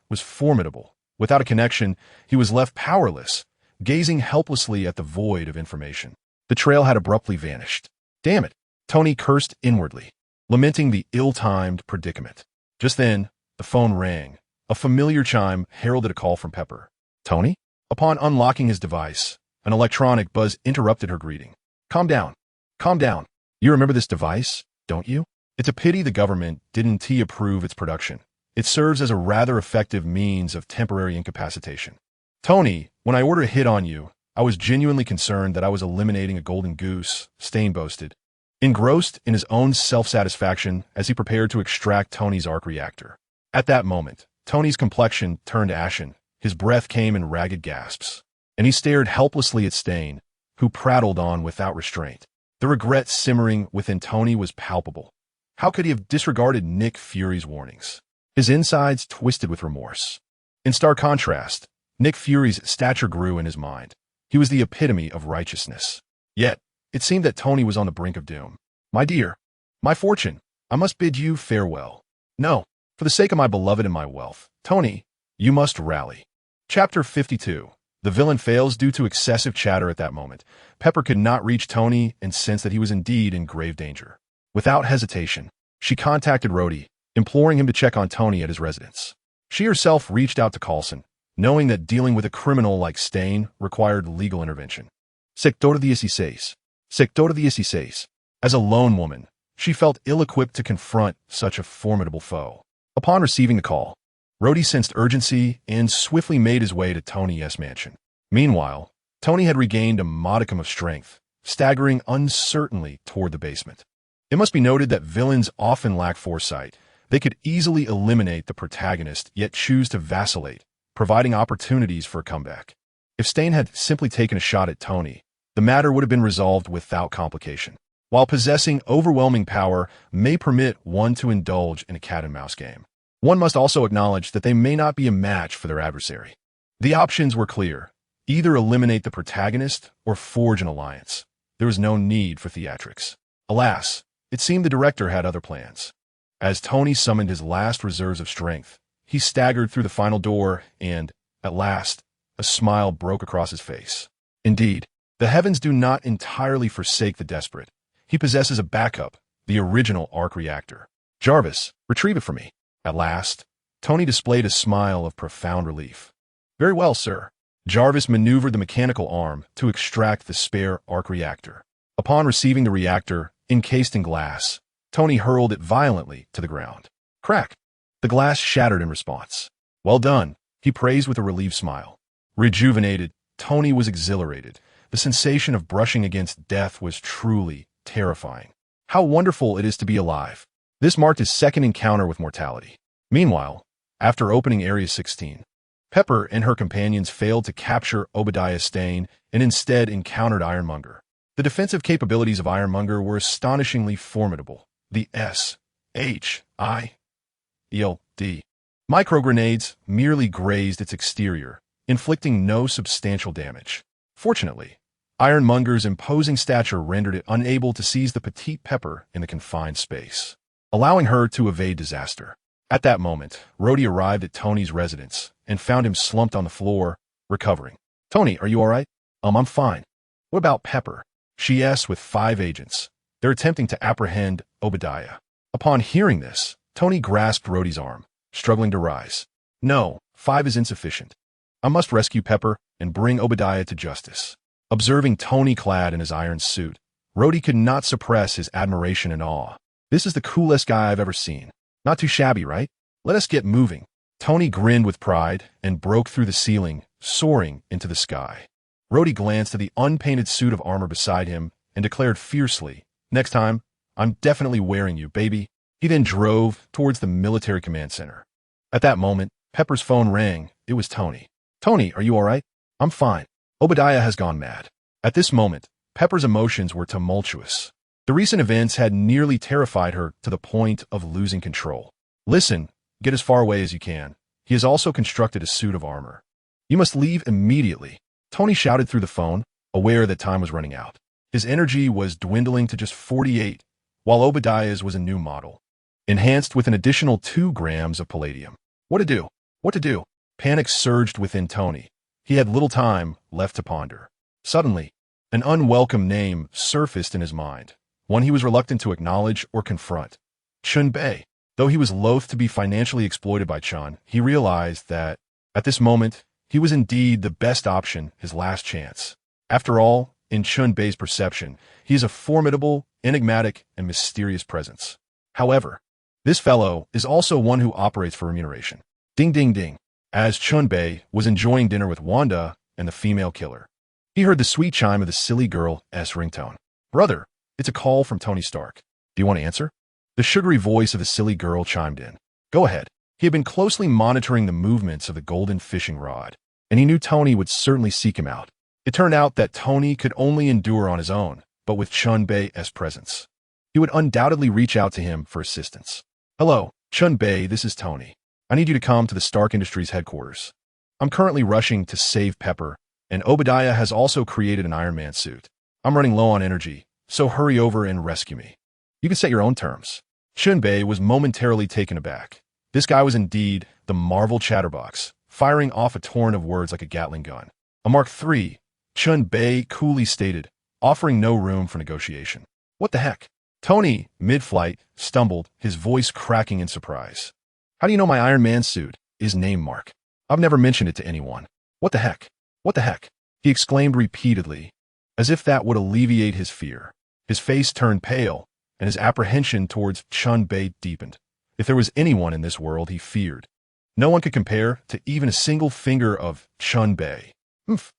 Speaker 1: was formidable, Without a connection, he was left powerless, gazing helplessly at the void of information. The trail had abruptly vanished. Damn it, Tony cursed inwardly, lamenting the ill-timed predicament. Just then, the phone rang. A familiar chime heralded a call from Pepper. Tony? Upon unlocking his device, an electronic buzz interrupted her greeting. Calm down. Calm down. You remember this device, don't you? It's a pity the government didn't approve its production. It serves as a rather effective means of temporary incapacitation. Tony, when I ordered a hit on you, I was genuinely concerned that I was eliminating a golden goose, Stain boasted, engrossed in his own self-satisfaction as he prepared to extract Tony's arc reactor. At that moment, Tony's complexion turned ashen, his breath came in ragged gasps, and he stared helplessly at Stain, who prattled on without restraint. The regret simmering within Tony was palpable. How could he have disregarded Nick Fury's warnings? His insides twisted with remorse. In stark contrast, Nick Fury's stature grew in his mind. He was the epitome of righteousness. Yet, it seemed that Tony was on the brink of doom. My dear, my fortune, I must bid you farewell. No, for the sake of my beloved and my wealth, Tony, you must rally. Chapter 52. The villain fails due to excessive chatter at that moment. Pepper could not reach Tony and sensed that he was indeed in grave danger. Without hesitation, she contacted Rhodey, imploring him to check on Tony at his residence. She herself reached out to Coulson, knowing that dealing with a criminal like Stain required legal intervention. Sector 16. Sector 16. As a lone woman, she felt ill-equipped to confront such a formidable foe. Upon receiving the call, Rhodey sensed urgency and swiftly made his way to Tony's mansion. Meanwhile, Tony had regained a modicum of strength, staggering uncertainly toward the basement. It must be noted that villains often lack foresight. They could easily eliminate the protagonist, yet choose to vacillate, providing opportunities for a comeback. If Stain had simply taken a shot at Tony, the matter would have been resolved without complication. While possessing overwhelming power may permit one to indulge in a cat-and-mouse game, one must also acknowledge that they may not be a match for their adversary. The options were clear. Either eliminate the protagonist or forge an alliance. There was no need for theatrics. Alas, it seemed the director had other plans. As Tony summoned his last reserves of strength, he staggered through the final door and, at last, a smile broke across his face. Indeed, the heavens do not entirely forsake the desperate. He possesses a backup, the original arc reactor. Jarvis, retrieve it for me. At last, Tony displayed a smile of profound relief. Very well, sir. Jarvis maneuvered the mechanical arm to extract the spare arc reactor. Upon receiving the reactor, encased in glass, Tony hurled it violently to the ground. Crack! The glass shattered in response. Well done, he praised with a relieved smile. Rejuvenated, Tony was exhilarated. The sensation of brushing against death was truly terrifying. How wonderful it is to be alive. This marked his second encounter with mortality. Meanwhile, after opening Area 16, Pepper and her companions failed to capture Obadiah Stane and instead encountered Ironmonger. The defensive capabilities of Ironmonger were astonishingly formidable. The S.H.I.E.L.D. microgrenades merely grazed its exterior, inflicting no substantial damage. Fortunately, Ironmonger's imposing stature rendered it unable to seize the petite Pepper in the confined space, allowing her to evade disaster. At that moment, Rhodey arrived at Tony's residence and found him slumped on the floor, recovering. Tony, are you all right? I'm fine. What about Pepper? She asked with 5 agents. They're attempting to apprehend Obadiah. Upon hearing this, Tony grasped Rhodey's arm, struggling to rise. No, 5 is insufficient. I must rescue Pepper and bring Obadiah to justice. Observing Tony clad in his iron suit, Rhodey could not suppress his admiration and awe. This is the coolest guy I've ever seen. Not too shabby, right? Let us get moving. Tony grinned with pride and broke through the ceiling, soaring into the sky. Rhodey glanced at the unpainted suit of armor beside him and declared fiercely, Next time, I'm definitely wearing you, baby. He then drove towards the military command center. At that moment, Pepper's phone rang. It was Tony. Tony, are you all right? I'm fine. Obadiah has gone mad. At this moment, Pepper's emotions were tumultuous. The recent events had nearly terrified her to the point of losing control. Listen, get as far away as you can. He has also constructed a suit of armor. You must leave immediately. Tony shouted through the phone, aware that time was running out. His energy was dwindling to just 48, while Obadiah's was a new model, enhanced with an additional 2 grams of palladium. What to do? What to do? Panic surged within Tony. He had little time left to ponder. Suddenly, an unwelcome name surfaced in his mind, one he was reluctant to acknowledge or confront. Chen Bei. Though he was loath to be financially exploited by Chen, he realized that, at this moment, he was indeed the best option, his last chance. After all, in Chen Bei's perception, he is a formidable, enigmatic, and mysterious presence. However, this fellow is also one who operates for remuneration. Ding ding ding. As Chen Bei was enjoying dinner with Wanda and the female killer, he heard the sweet chime of the silly girl's ringtone. Brother, it's a call from Tony Stark. Do you want to answer? The sugary voice of the silly girl chimed in. Go ahead. He had been closely monitoring the movements of the golden fishing rod, and he knew Tony would certainly seek him out. It turned out that Tony could only endure on his own, but with Chen Bei's presence, he would undoubtedly reach out to him for assistance. Hello, Chen Bei, this is Tony. I need you to come to the Stark Industries headquarters. I'm currently rushing to save Pepper, and Obadiah has also created an Iron Man suit. I'm running low on energy, so hurry over and rescue me. You can set your own terms. Chen Bei was momentarily taken aback. This guy was indeed the Marvel chatterbox, firing off a torrent of words like a Gatling gun. A Mark III, Chen Bei coolly stated, offering no room for negotiation. What the heck? Tony, mid-flight, stumbled, his voice cracking in surprise. How do you know my Iron Man suit is name Mark? I've never mentioned it to anyone. What the heck? What the heck? He exclaimed repeatedly, as if that would alleviate his fear. His face turned pale, and his apprehension towards Chen Bei deepened. If there was anyone in this world he feared, no one could compare to even a single finger of Chen Bei.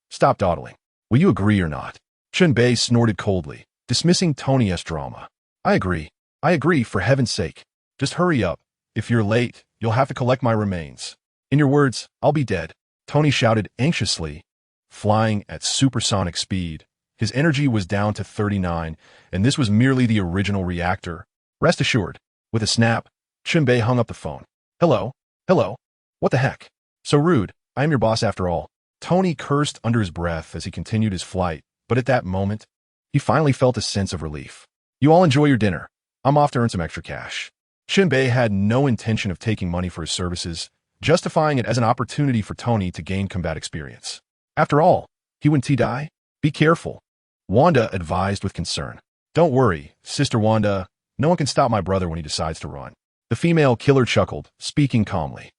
Speaker 1: Stop dawdling. Will you agree or not? Chen Bei snorted coldly, dismissing Tony's drama. I agree, for heaven's sake. Just hurry up. If you're late, you'll have to collect my remains. In your words, I'll be dead. Tony shouted anxiously, flying at supersonic speed. His energy was down to 39, and this was merely the original reactor. Rest assured. With a snap, Chen Bei hung up the phone. Hello? What the heck? So rude. I am your boss after all. Tony cursed under his breath as he continued his flight, but at that moment, he finally felt a sense of relief. You all enjoy your dinner. I'm off to earn some extra cash. Chen Bei had no intention of taking money for his services, justifying it as an opportunity for Tony to gain combat experience. After all, he wouldn't die? Be careful. Wanda advised with concern. Don't worry, Sister Wanda. No one can stop my brother when he decides to run. The female killer chuckled, speaking calmly.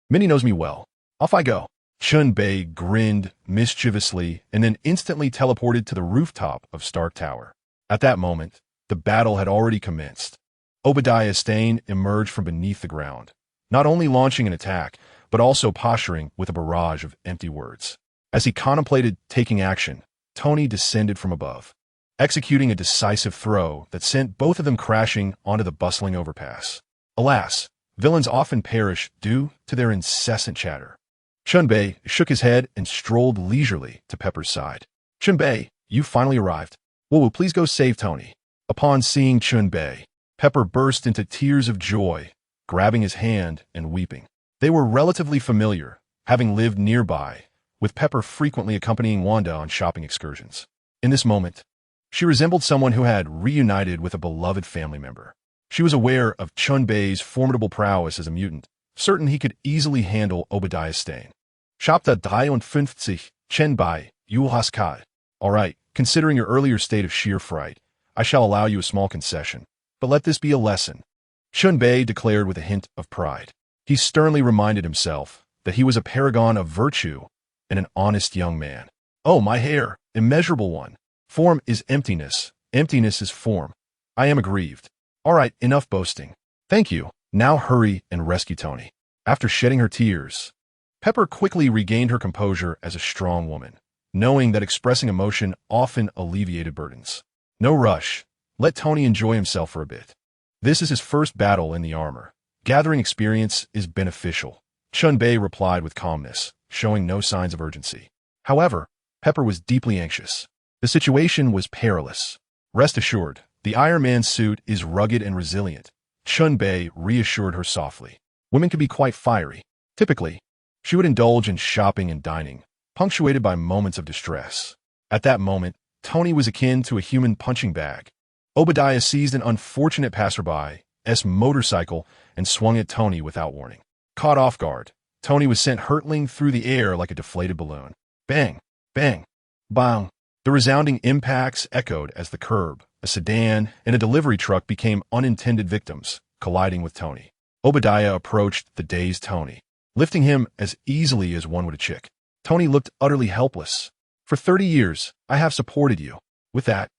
Speaker 1: Minnie knows me well. Off I go. Chen Bei grinned mischievously and then instantly teleported to the rooftop of Stark Tower. At that moment, the battle had already commenced. Obadiah Stane emerged from beneath the ground, not only launching an attack, but also posturing with a barrage of empty words. As he contemplated taking action, Tony descended from above, executing a decisive throw that sent both of them crashing onto the bustling overpass. Alas, villains often perish due to their incessant chatter. Chen Bei shook his head and strolled leisurely to Pepper's side. Chen Bei, you finally arrived. Will please go save Tony? Upon seeing Chen Bei, Pepper burst into tears of joy, grabbing his hand and weeping. They were relatively familiar, having lived nearby, with Pepper frequently accompanying Wanda on shopping excursions. In this moment, she resembled someone who had reunited with a beloved family member. She was aware of Chen Bei's formidable prowess as a mutant, certain he could easily handle Obadiah Stane. Chapter 53, Chen Bei, you hast Kai. All right, considering your earlier state of sheer fright, I shall allow you a small concession, but let this be a lesson. Chen Bei declared with a hint of pride. He sternly reminded himself that he was a paragon of virtue and an honest young man. Oh, my hair, immeasurable one. Form is emptiness. Emptiness is form. I am aggrieved. All right, enough boasting. Thank you. Now hurry and rescue Tony. After shedding her tears, Pepper quickly regained her composure as a strong woman, knowing that expressing emotion often alleviated burdens. No rush. Let Tony enjoy himself for a bit. This is his first battle in the armor. Gathering experience is beneficial. Chen Bei replied with calmness, showing no signs of urgency. However, Pepper was deeply anxious. The situation was perilous. Rest assured, the Iron Man suit is rugged and resilient. Chen Bei reassured her softly. Women can be quite fiery. Typically, she would indulge in shopping and dining, punctuated by moments of distress. At that moment, Tony was akin to a human punching bag. Obadiah seized an unfortunate passerby's motorcycle and swung at Tony without warning. Caught off guard, Tony was sent hurtling through the air like a deflated balloon. Bang! Bang! Bang! The resounding impacts echoed as the curb, a sedan, and a delivery truck became unintended victims, colliding with Tony. Obadiah approached the dazed Tony, lifting him as easily as one would a chick. Tony looked utterly helpless. For 30 years, I have supported you. With that,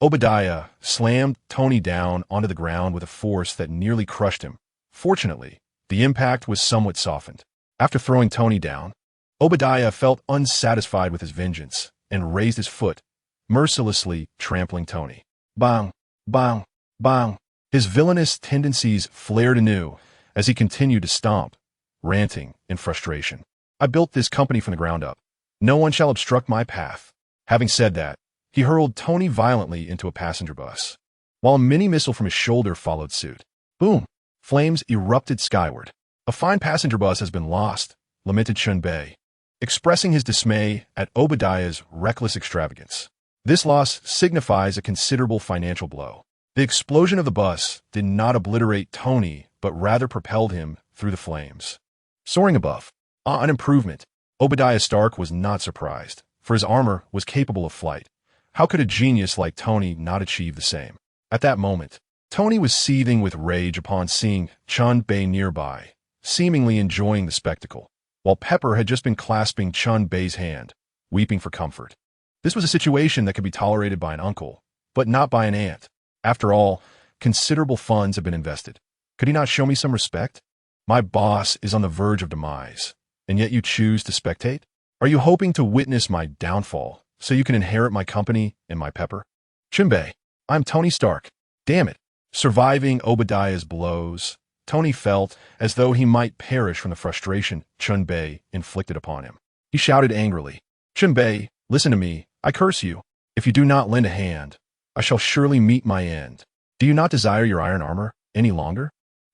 Speaker 1: Obadiah slammed Tony down onto the ground with a force that nearly crushed him. Fortunately, the impact was somewhat softened. After throwing Tony down, Obadiah felt unsatisfied with his vengeance and raised his foot, mercilessly trampling Tony. Bang! Bang! Bang! His villainous tendencies flared anew as he continued to stomp, ranting in frustration. I built this company from the ground up. No one shall obstruct my path. Having said that, he hurled Tony violently into a passenger bus, while a mini-missile from his shoulder followed suit. Boom! Flames erupted skyward. A fine passenger bus has been lost, lamented Chen Bei, expressing his dismay at Obadiah's reckless extravagance. This loss signifies a considerable financial blow. The explosion of the bus did not obliterate Tony, but rather propelled him through the flames. Soaring above, an improvement, Obadiah Stark was not surprised, for his armor was capable of flight. How could a genius like Tony not achieve the same? At that moment, Tony was seething with rage upon seeing Chen Bei nearby, seemingly enjoying the spectacle, while Pepper had just been clasping Chen Bei's hand, weeping for comfort. This was a situation that could be tolerated by an uncle, but not by an aunt. After all, considerable funds have been invested. Could he not show me some respect? My boss is on the verge of demise, and yet you choose to spectate? Are you hoping to witness my downfall so you can inherit my company and my Pepper? Chen Bei, I'm Tony Stark. Damn it. Surviving Obadiah's blows, Tony felt as though he might perish from the frustration Chen Bei inflicted upon him. He shouted angrily, Chen Bei, listen to me. I curse you. If you do not lend a hand, I shall surely meet my end. Do you not desire your iron armor any longer?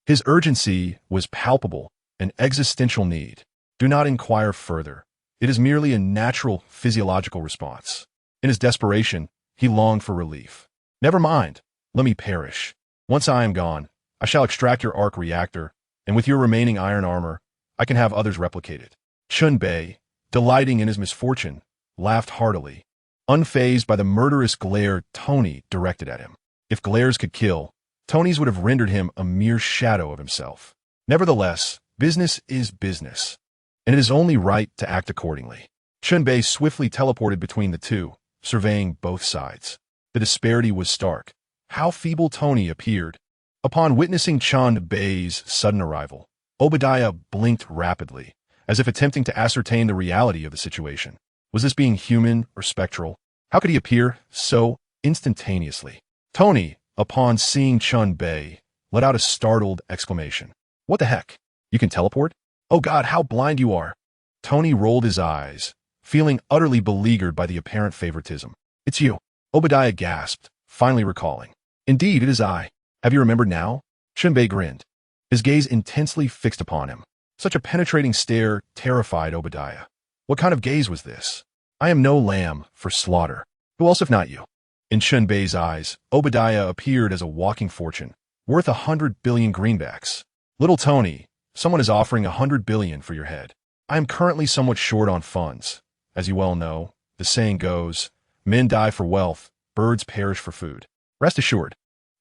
Speaker 1: His urgency was palpable, an existential need. Do not inquire further. It is merely a natural physiological response. In his desperation, he longed for relief. Never mind. Let me perish. Once I am gone, I shall extract your arc reactor, and with your remaining iron armor, I can have others replicate it. Chen Bei, delighting in his misfortune, laughed heartily, unfazed by the murderous glare Tony directed at him. If glares could kill, Tony's would have rendered him a mere shadow of himself. Nevertheless, business is business, and it is only right to act accordingly. Chen Bei swiftly teleported between the two, surveying both sides. The disparity was stark. How feeble Tony appeared. Upon witnessing Chen Bei's sudden arrival, Obadiah blinked rapidly, as if attempting to ascertain the reality of the situation. Was this being human or spectral? How could he appear so instantaneously? Tony, upon seeing Chen Bei, let out a startled exclamation. What the heck? You can teleport? Oh God, how blind you are! Tony rolled his eyes, feeling utterly beleaguered by the apparent favoritism. It's you, Obadiah gasped, finally recalling. Indeed, it is I. Have you remembered now? Chen Bei grinned, his gaze intensely fixed upon him. Such a penetrating stare terrified Obadiah. What kind of gaze was this? I am no lamb for slaughter. Who else if not you? In Chen Bei's eyes, Obadiah appeared as a walking fortune, worth 100 billion greenbacks. Little Tony, someone is offering 100 billion for your head. I am currently somewhat short on funds. As you well know, the saying goes, men die for wealth, birds perish for food. Rest assured,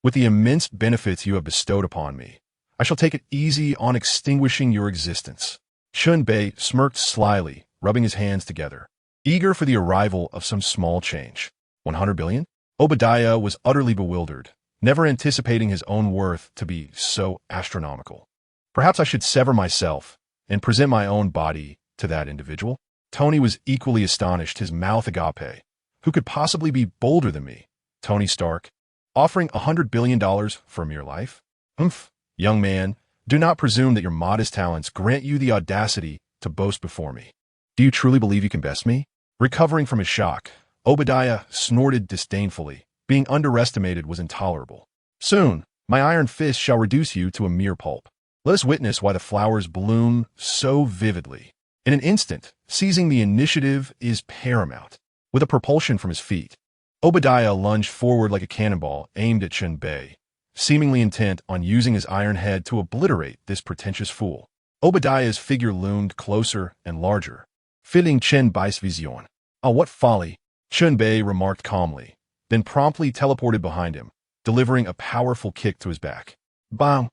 Speaker 1: with the immense benefits you have bestowed upon me, I shall take it easy on extinguishing your existence. Chen Bei smirked slyly, rubbing his hands together, eager for the arrival of some small change. 100 billion? Obadiah was utterly bewildered, never anticipating his own worth to be so astronomical. Perhaps I should sever myself and present my own body to that individual? Tony was equally astonished, his mouth agape. Who could possibly be bolder than me? Tony Stark, offering $100 billion for a mere life? Young man, do not presume that your modest talents grant you the audacity to boast before me. Do you truly believe you can best me? Recovering from his shock, Obadiah snorted disdainfully. Being underestimated was intolerable. Soon, my iron fist shall reduce you to a mere pulp. Let us witness why the flowers bloom so vividly. In an instant, seizing the initiative is paramount. With a propulsion from his feet, Obadiah lunged forward like a cannonball aimed at Chen Bei, seemingly intent on using his iron head to obliterate this pretentious fool. Obadiah's figure loomed closer and larger, filling Chen Bai's vision. "Oh, what folly," Chen Bei remarked calmly, then promptly teleported behind him, delivering a powerful kick to his back. Bang!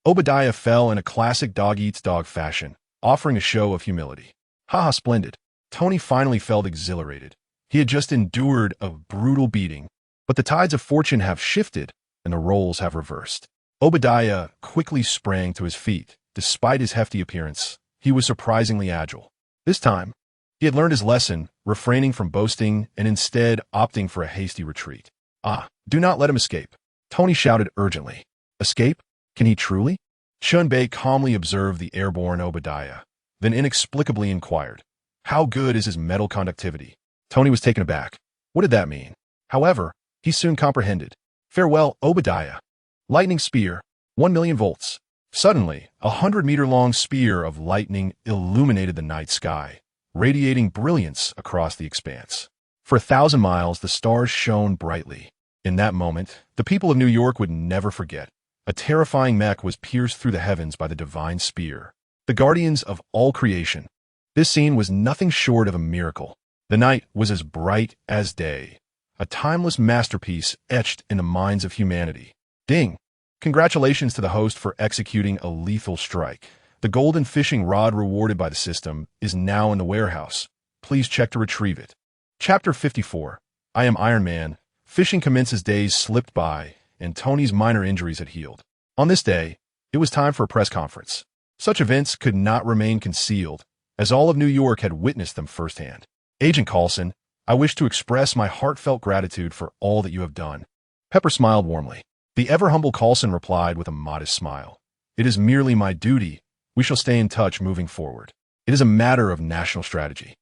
Speaker 1: Obadiah fell in a classic dog-eats-dog fashion, offering a show of humility. Haha, splendid. Tony finally felt exhilarated. He had just endured a brutal beating, but the tides of fortune have shifted and the roles have reversed. Obadiah quickly sprang to his feet. Despite his hefty appearance, he was surprisingly agile. This time, he had learned his lesson, refraining from boasting and instead opting for a hasty retreat. "Ah, do not let him escape," Tony shouted urgently. "Escape? Can he truly?" Chen Bei calmly observed the airborne Obadiah, then inexplicably inquired, "How good is his metal conductivity?" Tony was taken aback. What did that mean? However, he soon comprehended. "Farewell, Obadiah." Lightning spear, 1,000,000 volts. Suddenly, 100-meter-long spear of lightning illuminated the night sky, radiating brilliance across the expanse. For 1,000 miles, the stars shone brightly. In that moment, the people of New York would never forget. A terrifying mech was pierced through the heavens by the divine spear. The guardians of all creation. This scene was nothing short of a miracle. The night was as bright as day, a timeless masterpiece etched in the minds of humanity. Ding! Congratulations to the host for executing a lethal strike. The golden fishing rod rewarded by the system is now in the warehouse. Please check to retrieve it. Chapter 54. I am Iron Man. Fishing commences. Days slipped by, and Tony's minor injuries had healed. On this day, it was time for a press conference. Such events could not remain concealed, as all of New York had witnessed them firsthand. "Agent Coulson, I wish to express my heartfelt gratitude for all that you have done." Pepper smiled warmly. The ever-humble Coulson replied with a modest smile. "It is merely my duty. We shall stay in touch moving forward. It is a matter of national strategy."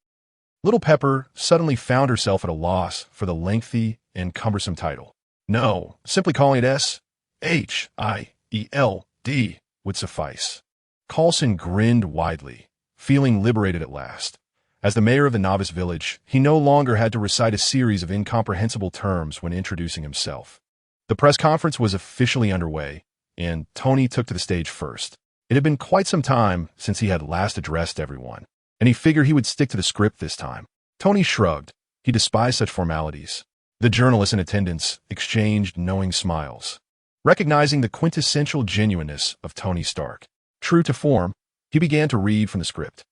Speaker 1: Little Pepper suddenly found herself at a loss for the lengthy and cumbersome title. No, simply calling it S-H-I-E-L-D would suffice. Coulson grinned widely, feeling liberated at last. As the mayor of the novice village, he no longer had to recite a series of incomprehensible terms when introducing himself. The press conference was officially underway, and Tony took to the stage first. It had been quite some time since he had last addressed everyone, and he figured he would stick to the script this time. Tony shrugged. He despised such formalities. The journalists in attendance exchanged knowing smiles, recognizing the quintessential genuineness of Tony Stark. True to form, he began to read from the script.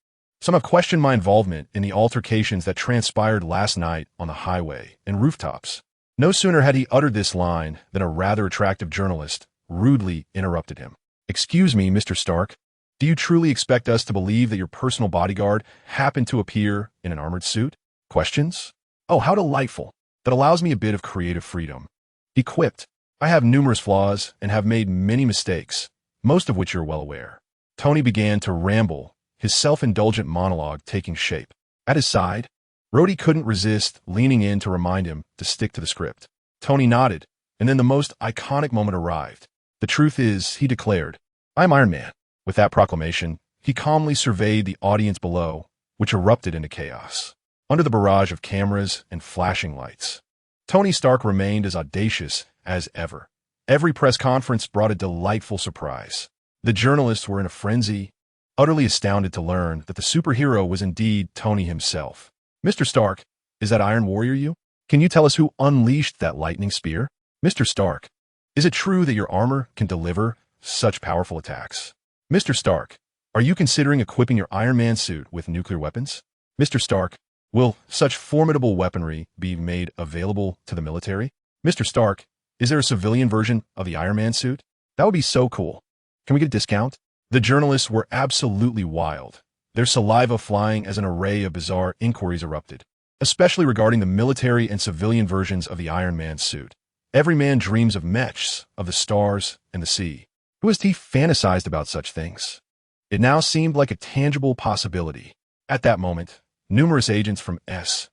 Speaker 1: "Some have questioned my involvement in the altercations that transpired last night on the highway and rooftops." No sooner had he uttered this line than a rather attractive journalist rudely interrupted him. "Excuse me, Mr. Stark. Do you truly expect us to believe that your personal bodyguard happened to appear in an armored suit? Questions? Oh, how delightful. That allows me a bit of creative freedom." He quipped, "I have numerous flaws and have made many mistakes, most of which you're well aware." Tony began to ramble, his self-indulgent monologue taking shape. At his side, Rhodey couldn't resist leaning in to remind him to stick to the script. Tony nodded, and then the most iconic moment arrived. "The truth is," he declared, "I'm Iron Man." With that proclamation, he calmly surveyed the audience below, which erupted into chaos. Under the barrage of cameras and flashing lights, Tony Stark remained as audacious as ever. Every press conference brought a delightful surprise. The journalists were in a frenzy, utterly astounded to learn that the superhero was indeed Tony himself. "Mr. Stark, is that Iron Warrior you? Can you tell us who unleashed that lightning spear? Mr. Stark, is it true that your armor can deliver such powerful attacks? Mr. Stark, are you considering equipping your Iron Man suit with nuclear weapons? Mr. Stark, will such formidable weaponry be made available to the military? Mr. Stark, is there a civilian version of the Iron Man suit? That would be so cool. Can we get a discount?" The journalists were absolutely wild, their saliva flying as an array of bizarre inquiries erupted, especially regarding the military and civilian versions of the Iron Man suit. Every man dreams of mechs, of the stars and the sea. Who has he fantasized about such things? It now seemed like a tangible possibility. At that moment, numerous agents from S.H.I.L.D.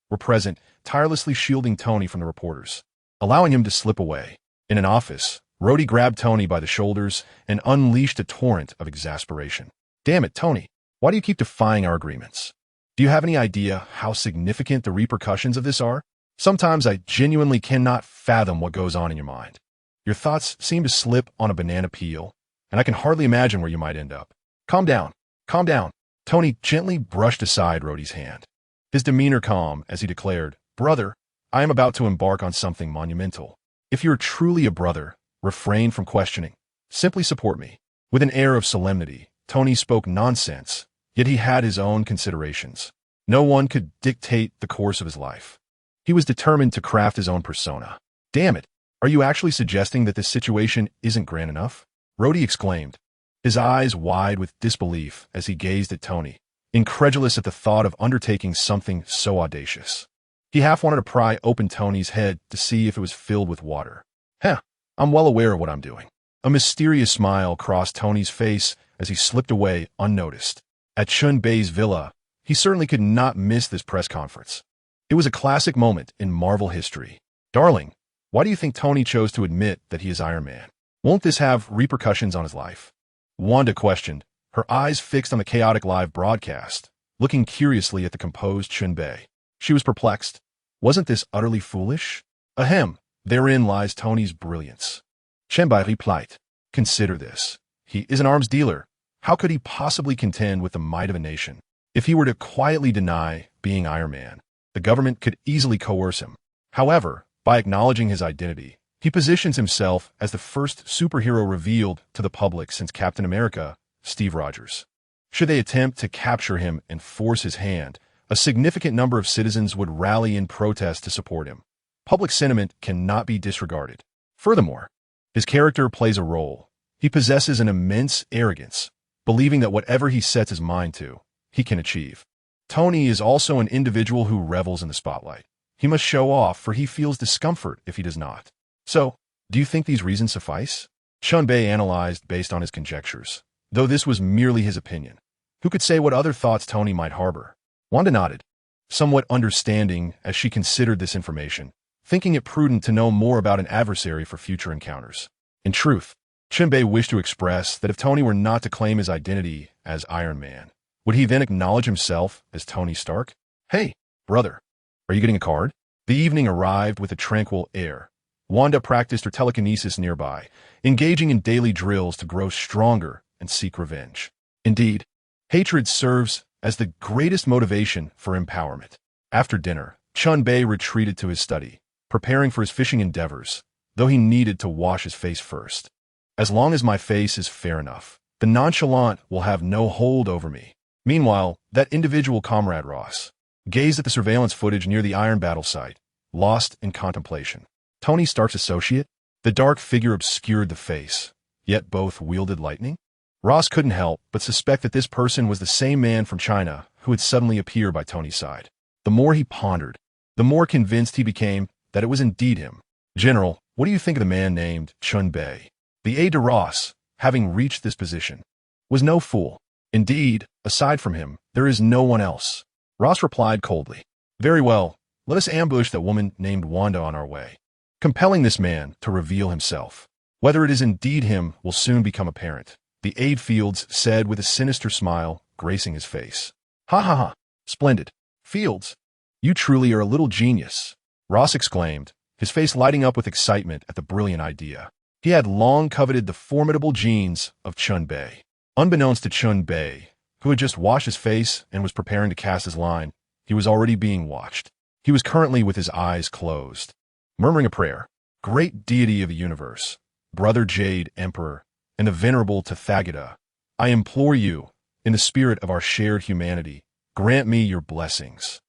Speaker 1: were present, tirelessly shielding Tony from the reporters, allowing him to slip away. In an office, Rhodey grabbed Tony by the shoulders and unleashed a torrent of exasperation. "Damn it, Tony. Why do you keep defying our agreements? Do you have any idea how significant the repercussions of this are? Sometimes I genuinely cannot fathom what goes on in your mind. Your thoughts seem to slip on a banana peel, and I can hardly imagine where you might end up. Calm down. Calm down. Tony gently brushed aside Rhodey's hand. His demeanor calm as he declared, "Brother, I am about to embark on something monumental. If you're truly a brother, refrain from questioning. Simply support me." With an air of solemnity, Tony spoke nonsense, yet he had his own considerations. No one could dictate the course of his life. He was determined to craft his own persona. "Damn it, are you actually suggesting that this situation isn't grand enough?" Rhodey exclaimed, his eyes wide with disbelief as he gazed at Tony, incredulous at the thought of undertaking something so audacious. He half wanted to pry open Tony's head to see if it was filled with water. "Heh, I'm well aware of what I'm doing." A mysterious smile crossed Tony's face as he slipped away unnoticed. At Chen Bei's villa, he certainly could not miss this press conference. It was a classic moment in Marvel history. "Darling, why do you think Tony chose to admit that he is Iron Man? Won't this have repercussions on his life?" Wanda questioned, her eyes fixed on the chaotic live broadcast, looking curiously at the composed Chen Bei. She was perplexed. Wasn't this utterly foolish? Ahem, therein lies Tony's brilliance. Chen Bei replied, "Consider this. He is an arms dealer. How could he possibly contend with the might of a nation? If he were to quietly deny being Iron Man, the government could easily coerce him. However, by acknowledging his identity, he positions himself as the first superhero revealed to the public since Captain America, Steve Rogers. Should they attempt to capture him and force his hand, a significant number of citizens would rally in protest to support him. Public sentiment cannot be disregarded. Furthermore, his character plays a role. He possesses an immense arrogance, believing that whatever he sets his mind to, he can achieve. Tony is also an individual who revels in the spotlight. He must show off, for he feels discomfort if he does not. So, do you think these reasons suffice?" Chen Bei analyzed based on his conjectures, though this was merely his opinion. Who could say what other thoughts Tony might harbor? Wanda nodded, somewhat understanding as she considered this information, thinking it prudent to know more about an adversary for future encounters. In truth, Chen Bei wished to express that if Tony were not to claim his identity as Iron Man, would he then acknowledge himself as Tony Stark? "Hey, brother, are you getting a card?" The evening arrived with a tranquil air. Wanda practiced her telekinesis nearby, engaging in daily drills to grow stronger and seek revenge. Indeed, hatred serves as the greatest motivation for empowerment. After dinner, Chen Bei retreated to his study, preparing for his fishing endeavors, though he needed to wash his face first. "As long as my face is fair enough, the nonchalant will have no hold over me." Meanwhile, that individual comrade Ross gazed at the surveillance footage near the iron battle site, lost in contemplation. Tony Stark's associate? The dark figure obscured the face, yet both wielded lightning? Ross couldn't help but suspect that this person was the same man from China who had suddenly appeared by Tony's side. The more he pondered, the more convinced he became that it was indeed him. "General, what do you think of the man named Chen Bei?" The aide to Ross, having reached this position, was no fool. "Indeed, aside from him, there is no one else." Ross replied coldly. "Very well, let us ambush that woman named Wanda on our way, compelling this man to reveal himself. Whether it is indeed him will soon become apparent," the aide Fields said with a sinister smile gracing his face. "Ha ha ha, splendid. Fields, you truly are a little genius," Ross exclaimed, his face lighting up with excitement at the brilliant idea. He had long coveted the formidable genes of Chen Bei. Unbeknownst to Chen Bei, who had just washed his face and was preparing to cast his line, he was already being watched. He was currently with his eyes closed, murmuring a prayer. "Great deity of the universe, brother Jade Emperor, and the venerable Tathagata, I implore you, in the spirit of our shared humanity, grant me your blessings."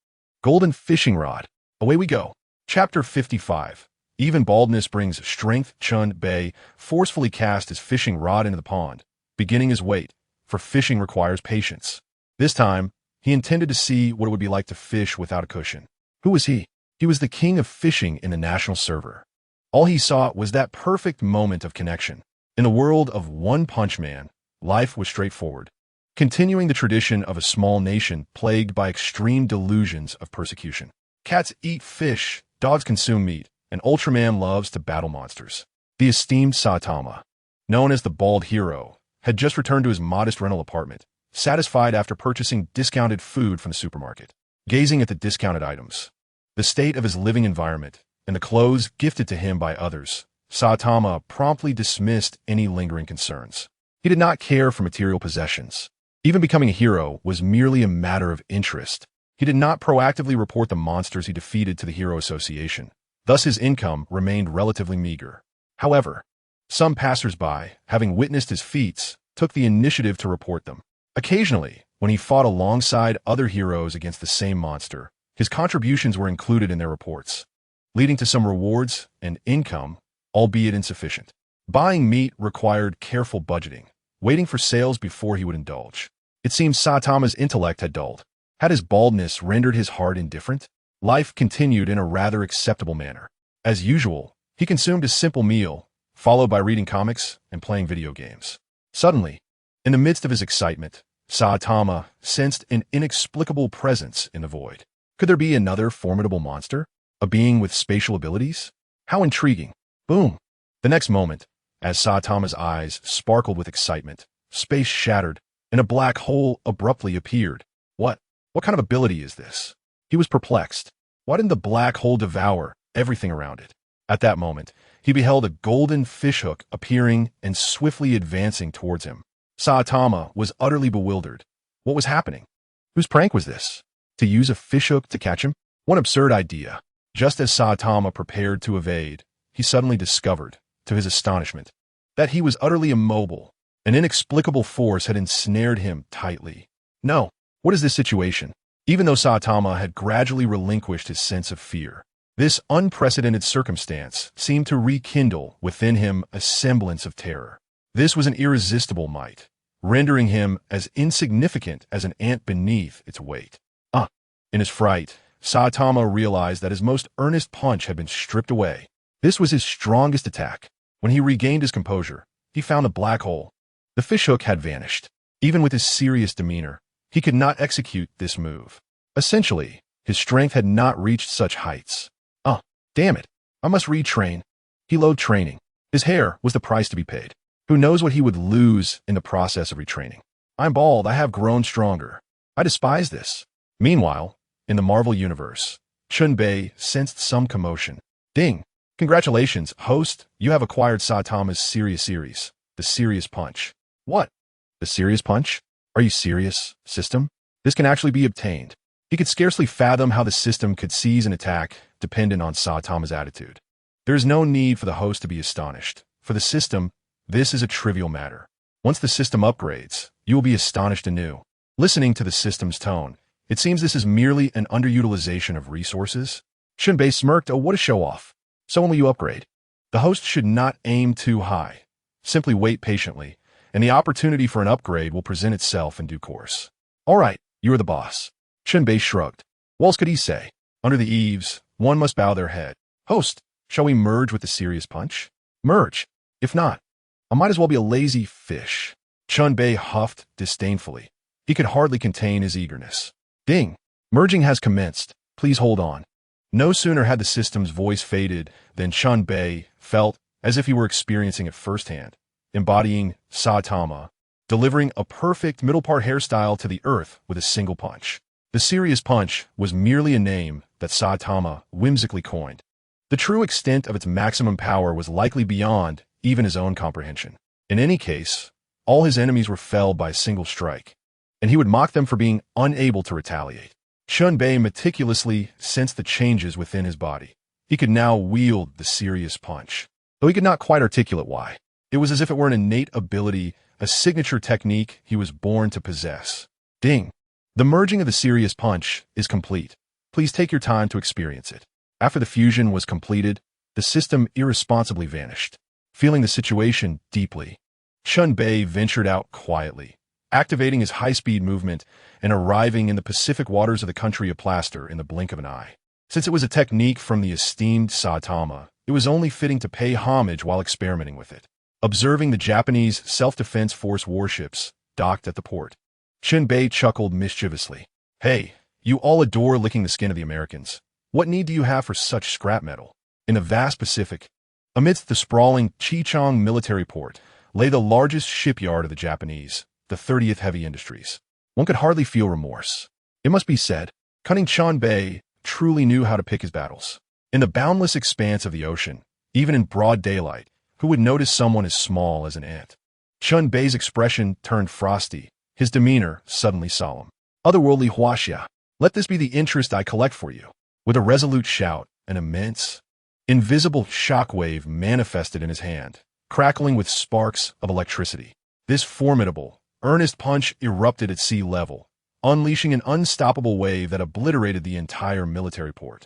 Speaker 1: Golden fishing rod. Away we go. Chapter 55. Even baldness brings strength. Chen Bei forcefully cast his fishing rod into the pond, beginning his wait, for fishing requires patience. This time, he intended to see what it would be like to fish without a cushion. Who was he? He was the king of fishing in the national server. All he sought was that perfect moment of connection. In the world of One Punch Man, life was straightforward, continuing the tradition of a small nation plagued by extreme delusions of persecution. Cats eat fish, dogs consume meat, and Ultraman loves to battle monsters. The esteemed Saitama, known as the Bald Hero, had just returned to his modest rental apartment, satisfied after purchasing discounted food from the supermarket. Gazing at the discounted items, the state of his living environment, and the clothes gifted to him by others, Saitama promptly dismissed any lingering concerns. He did not care for material possessions. Even becoming a hero was merely a matter of interest. He did not proactively report the monsters he defeated to the Hero Association. Thus his income remained relatively meager. However, some passers-by, having witnessed his feats, took the initiative to report them. Occasionally, when he fought alongside other heroes against the same monster, his contributions were included in their reports, leading to some rewards and income, albeit insufficient. Buying meat required careful budgeting, waiting for sales before he would indulge. It seemed Saitama's intellect had dulled. Had his baldness rendered his heart indifferent? Life continued in a rather acceptable manner. As usual, he consumed a simple meal, followed by reading comics and playing video games. Suddenly, in the midst of his excitement, Saitama sensed an inexplicable presence in the void. Could there be another formidable monster? A being with spatial abilities? How intriguing. Boom! The next moment, as Saitama's eyes sparkled with excitement, space shattered, and a black hole abruptly appeared. What kind of ability is this? He was perplexed. Why didn't the black hole devour everything around it? At that moment, he beheld a golden fishhook appearing and swiftly advancing towards him. Saitama was utterly bewildered. What was happening? Whose prank was this? To use a fishhook to catch him? What absurd idea. Just as Saitama prepared to evade, he suddenly discovered, to his astonishment, that he was utterly immobile. An inexplicable force had ensnared him tightly. No, what is this situation? Even though Saitama had gradually relinquished his sense of fear, this unprecedented circumstance seemed to rekindle within him a semblance of terror. This was an irresistible might, rendering him as insignificant as an ant beneath its weight. In his fright, Saitama realized that his most earnest punch had been stripped away. This was his strongest attack. When he regained his composure, he found a black hole. The fishhook had vanished. Even with his serious demeanor, he could not execute this move. Essentially, his strength had not reached such heights. Damn it. I must retrain. He loathed training. His hair was the price to be paid. Who knows what he would lose in the process of retraining? I'm bald. I have grown stronger. I despise this. Meanwhile, in the Marvel Universe, Chen Bei sensed some commotion. Ding! Congratulations, host. You have acquired Saitama's Serious Series, the Serious Punch. What? The Serious Punch? Are you serious, system? This can actually be obtained. He could scarcely fathom how the system could seize an attack dependent on Saitama's attitude. There is no need for the host to be astonished. For the system, this is a trivial matter. Once the system upgrades, you will be astonished anew. Listening to the system's tone, it seems this is merely an underutilization of resources. Chen Bei smirked. Oh, what a show-off. So when will you upgrade? The host should not aim too high. Simply wait patiently, and the opportunity for an upgrade will present itself in due course. All right, you are the boss. Chen Bei shrugged. What else could he say? Under the eaves, one must bow their head. Host, shall we merge with the Serious Punch? Merge. If not, I might as well be a lazy fish. Chen Bei huffed disdainfully. He could hardly contain his eagerness. Ding! Merging has commenced. Please hold on. No sooner had the system's voice faded than Chen Bei felt as if he were experiencing it firsthand, embodying Saitama, delivering a perfect middle-part hairstyle to the earth with a single punch. The Serious Punch was merely a name that Saitama whimsically coined. The true extent of its maximum power was likely beyond even his own comprehension. In any case, all his enemies were felled by a single strike, and he would mock them for being unable to retaliate. Chen Bei meticulously sensed the changes within his body. He could now wield the Serious Punch, though he could not quite articulate why. It was as if it were an innate ability, a signature technique he was born to possess. Ding! The merging of the Serious Punch is complete. Please take your time to experience it. After the fusion was completed, the system irresponsibly vanished. Feeling the situation deeply, Chen Bei ventured out quietly, activating his high-speed movement and arriving in the Pacific waters of the country of Plaster in the blink of an eye. Since it was a technique from the esteemed Saitama, it was only fitting to pay homage while experimenting with it. Observing the Japanese Self-Defense Force warships docked at the port, Chen Bei chuckled mischievously. Hey, you all adore licking the skin of the Americans. What need do you have for such scrap metal? In the vast Pacific, amidst the sprawling Chichang military port, lay the largest shipyard of the Japanese, the 30th Heavy Industries. One could hardly feel remorse. It must be said, cunning Chen Bei truly knew how to pick his battles. In the boundless expanse of the ocean, even in broad daylight, who would notice someone as small as an ant? Chen Bei's expression turned frosty, his demeanor suddenly solemn. Otherworldly Huaxia, let this be the interest I collect for you. With a resolute shout, an immense, invisible shockwave manifested in his hand, crackling with sparks of electricity. This formidable, earnest punch erupted at sea level, unleashing an unstoppable wave that obliterated the entire military port.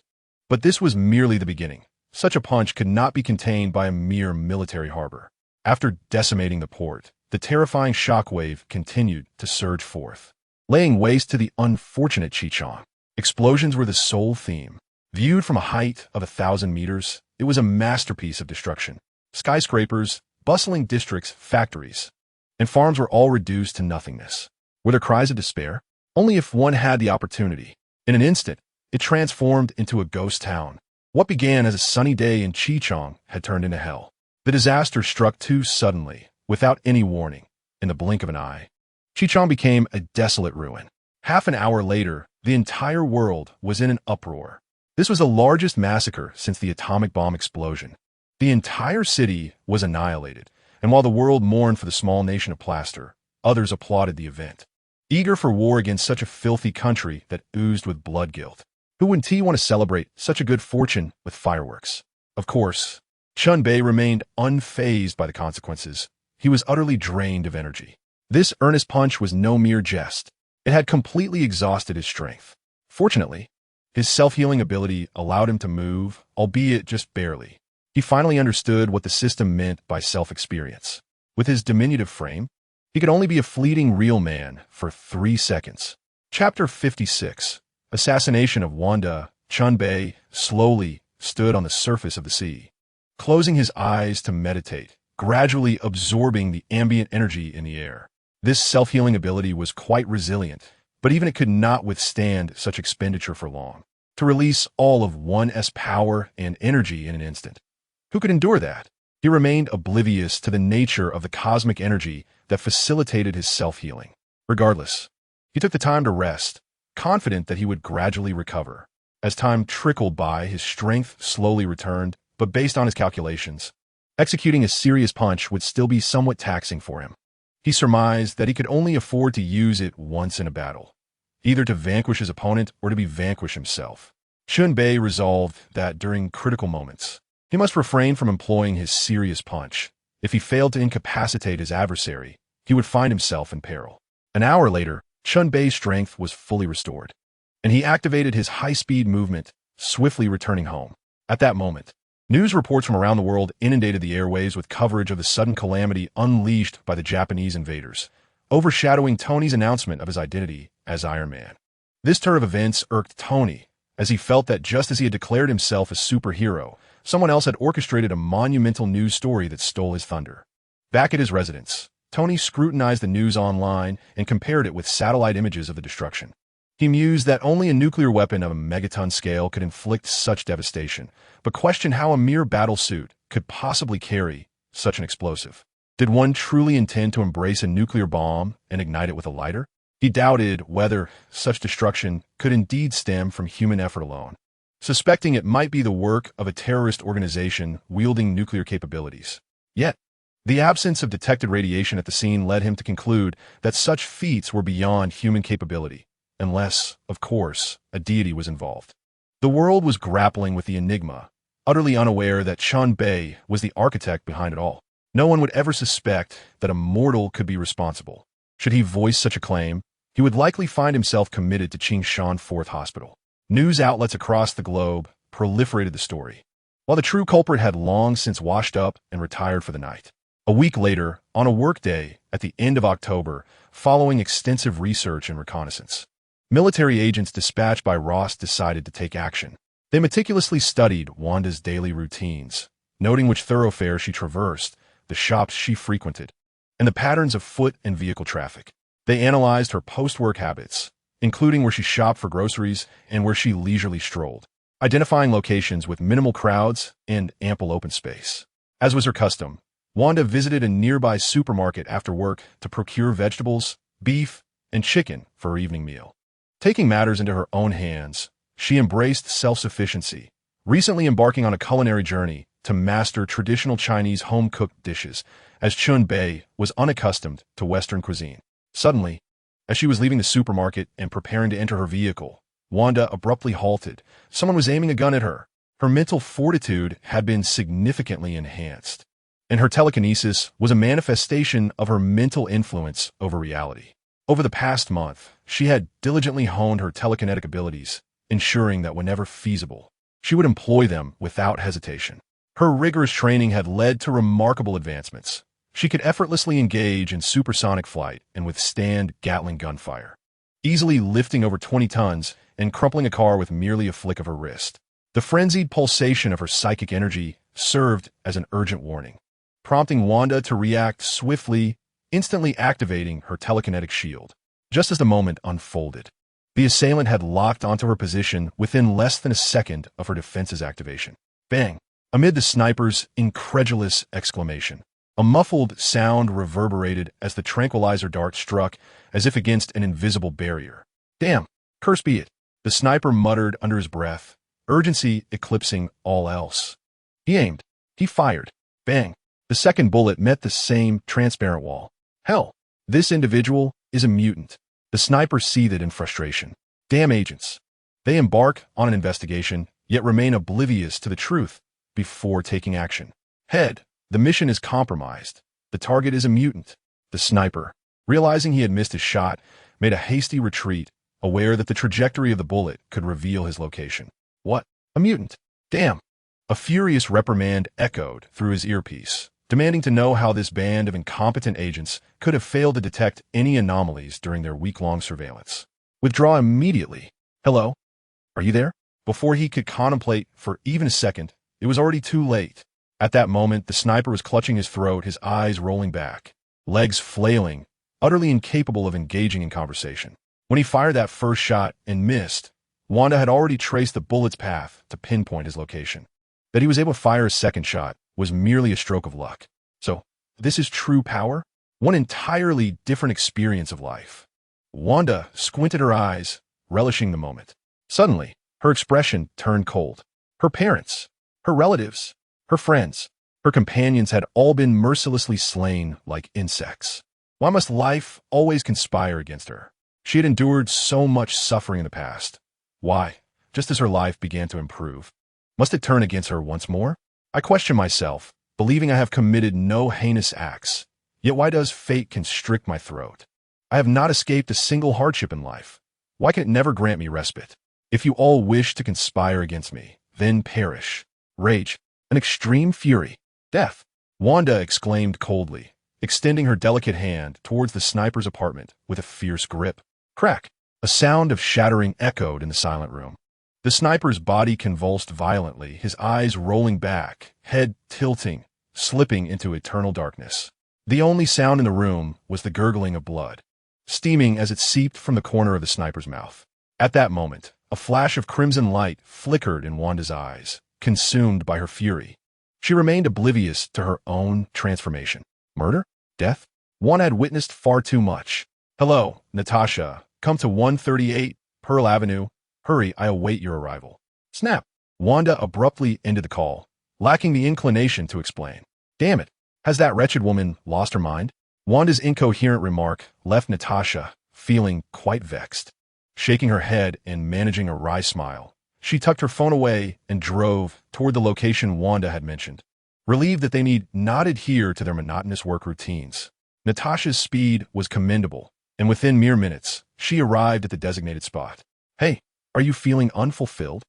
Speaker 1: But this was merely the beginning. Such a punch could not be contained by a mere military harbor. After decimating the port, the terrifying shockwave continued to surge forth, laying waste to the unfortunate Qichang. Explosions were the sole theme. Viewed from a height of 1,000 meters, it was a masterpiece of destruction. Skyscrapers, bustling districts, factories, and farms were all reduced to nothingness. Were there cries of despair? Only if one had the opportunity. In an instant, it transformed into a ghost town. What began as a sunny day in Qichang had turned into hell. The disaster struck too suddenly, without any warning, in the blink of an eye. Qichang became a desolate ruin. Half an hour later, the entire world was in an uproar. This was the largest massacre since the atomic bomb explosion. The entire city was annihilated, and while the world mourned for the small nation of plaster, others applauded the event, eager for war against such a filthy country that oozed with blood guilt. Who wouldn't want to celebrate such a good fortune with fireworks? Of course, Chen Bei remained unfazed by the consequences. He was utterly drained of energy. This earnest punch was no mere jest. It had completely exhausted his strength. Fortunately, his self-healing ability allowed him to move, albeit just barely. He finally understood what the system meant by self-experience. With his diminutive frame, he could only be a fleeting real man for 3 seconds. Chapter 56. Assassination of Wanda. Chen Bei slowly stood on the surface of the sea, closing his eyes to meditate, gradually absorbing the ambient energy in the air. This self-healing ability was quite resilient, but even it could not withstand such expenditure for long. To release all of one's power and energy in an instant. Who could endure that? He remained oblivious to the nature of the cosmic energy that facilitated his self-healing. Regardless, he took the time to rest, confident that he would gradually recover. As time trickled by, his strength slowly returned, but based on his calculations, executing a serious punch would still be somewhat taxing for him. He surmised that he could only afford to use it once in a battle, either to vanquish his opponent or to be vanquished himself. Chen Bei resolved that during critical moments, he must refrain from employing his serious punch. If he failed to incapacitate his adversary, he would find himself in peril. An hour later, Chen Bei's strength was fully restored, and he activated his high-speed movement, swiftly returning home. At that moment, news reports from around the world inundated the airwaves with coverage of the sudden calamity unleashed by the Japanese invaders, overshadowing Tony's announcement of his identity as Iron Man. This turn of events irked Tony, as he felt that just as he had declared himself a superhero, someone else had orchestrated a monumental news story that stole his thunder. Back at his residence, Tony scrutinized the news online and compared it with satellite images of the destruction. He mused that only a nuclear weapon of a megaton scale could inflict such devastation, but questioned how a mere battle suit could possibly carry such an explosive. Did one truly intend to embrace a nuclear bomb and ignite it with a lighter? He doubted whether such destruction could indeed stem from human effort alone, suspecting it might be the work of a terrorist organization wielding nuclear capabilities. Yet, the absence of detected radiation at the scene led him to conclude that such feats were beyond human capability, unless, of course, a deity was involved. The world was grappling with the enigma, utterly unaware that Chen Bei was the architect behind it all. No one would ever suspect that a mortal could be responsible. Should he voice such a claim, he would likely find himself committed to Qingshan Fourth Hospital. News outlets across the globe proliferated the story, while the true culprit had long since washed up and retired for the night. A week later, on a workday at the end of October, following extensive research and reconnaissance, military agents dispatched by Ross decided to take action. They meticulously studied Wanda's daily routines, noting which thoroughfares she traversed, the shops she frequented, and the patterns of foot and vehicle traffic. They analyzed her post-work habits, including where she shopped for groceries and where she leisurely strolled, identifying locations with minimal crowds and ample open space. As was her custom, Wanda visited a nearby supermarket after work to procure vegetables, beef, and chicken for her evening meal. Taking matters into her own hands, she embraced self-sufficiency, recently embarking on a culinary journey to master traditional Chinese home-cooked dishes, as Chen Bei was unaccustomed to Western cuisine. Suddenly, as she was leaving the supermarket and preparing to enter her vehicle, Wanda abruptly halted. Someone was aiming a gun at her. Her mental fortitude had been significantly enhanced, and her telekinesis was a manifestation of her mental influence over reality. Over the past month, she had diligently honed her telekinetic abilities, ensuring that whenever feasible, she would employ them without hesitation. Her rigorous training had led to remarkable advancements. She could effortlessly engage in supersonic flight and withstand Gatling gunfire, easily lifting over 20 tons and crumpling a car with merely a flick of her wrist. The frenzied pulsation of her psychic energy served as an urgent warning, prompting Wanda to react swiftly, instantly activating her telekinetic shield. Just as the moment unfolded, the assailant had locked onto her position within less than a second of her defense's activation. Bang! Amid the sniper's incredulous exclamation, a muffled sound reverberated as the tranquilizer dart struck as if against an invisible barrier. Damn! Curse be it! The sniper muttered under his breath, urgency eclipsing all else. He aimed. He fired. Bang! The second bullet met the same transparent wall. Hell, this individual is a mutant. The sniper seethed in frustration. Damn agents. They embark on an investigation, yet remain oblivious to the truth before taking action. Head, the mission is compromised. The target is a mutant. The sniper, realizing he had missed his shot, made a hasty retreat, aware that the trajectory of the bullet could reveal his location. What? A mutant? Damn! A furious reprimand echoed through his earpiece, demanding to know how this band of incompetent agents could have failed to detect any anomalies during their week-long surveillance. Withdraw immediately. Hello? Are you there? Before he could contemplate for even a second, it was already too late. At that moment, the sniper was clutching his throat, his eyes rolling back, legs flailing, utterly incapable of engaging in conversation. When he fired that first shot and missed, Wanda had already traced the bullet's path to pinpoint his location. That he was able to fire a second shot was merely a stroke of luck. So, this is true power? One entirely different experience of life. Wanda squinted her eyes, relishing the moment. Suddenly, her expression turned cold. Her parents, her relatives, her friends, her companions had all been mercilessly slain like insects. Why must life always conspire against her? She had endured so much suffering in the past. Why, just as her life began to improve, must it turn against her once more? I question myself, believing I have committed no heinous acts. Yet why does fate constrict my throat? I have not escaped a single hardship in life. Why can it never grant me respite? If you all wish to conspire against me, then perish. Rage, an extreme fury, death. Wanda exclaimed coldly, extending her delicate hand towards the sniper's apartment with a fierce grip. Crack! A sound of shattering echoed in the silent room. The sniper's body convulsed violently, his eyes rolling back, head tilting, slipping into eternal darkness. The only sound in the room was the gurgling of blood, steaming as it seeped from the corner of the sniper's mouth. At that moment, a flash of crimson light flickered in Wanda's eyes, consumed by her fury. She remained oblivious to her own transformation. Murder? Death? One had witnessed far too much. Hello, Natasha. Come to 138 Pearl Avenue. Hurry, I await your arrival. Snap! Wanda abruptly ended the call, lacking the inclination to explain. Damn it! Has that wretched woman lost her mind? Wanda's incoherent remark left Natasha feeling quite vexed. Shaking her head and managing a wry smile, she tucked her phone away and drove toward the location Wanda had mentioned, relieved that they need not adhere to their monotonous work routines. Natasha's speed was commendable, and within mere minutes, she arrived at the designated spot. Hey, are you feeling unfulfilled?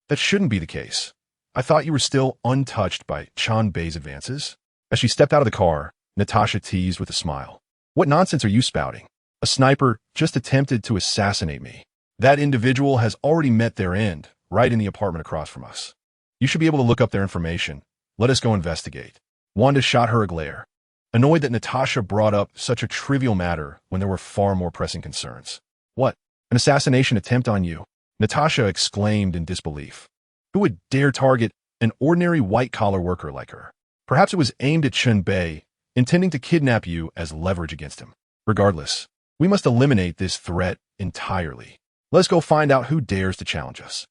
Speaker 1: That shouldn't be the case. I thought you were still untouched by Chen Bei's advances. As she stepped out of the car, Natasha teased with a smile. What nonsense are you spouting? A sniper just attempted to assassinate me. That individual has already met their end, right in the apartment across from us. You should be able to look up their information. Let us go investigate. Wanda shot her a glare, annoyed that Natasha brought up such a trivial matter when there were far more pressing concerns. What? An assassination attempt on you? Natasha exclaimed in disbelief. Who would dare target an ordinary white-collar worker like her? Perhaps it was aimed at Chen Bei, intending to kidnap you as leverage against him. Regardless, we must eliminate this threat entirely. Let's go find out who dares to challenge us.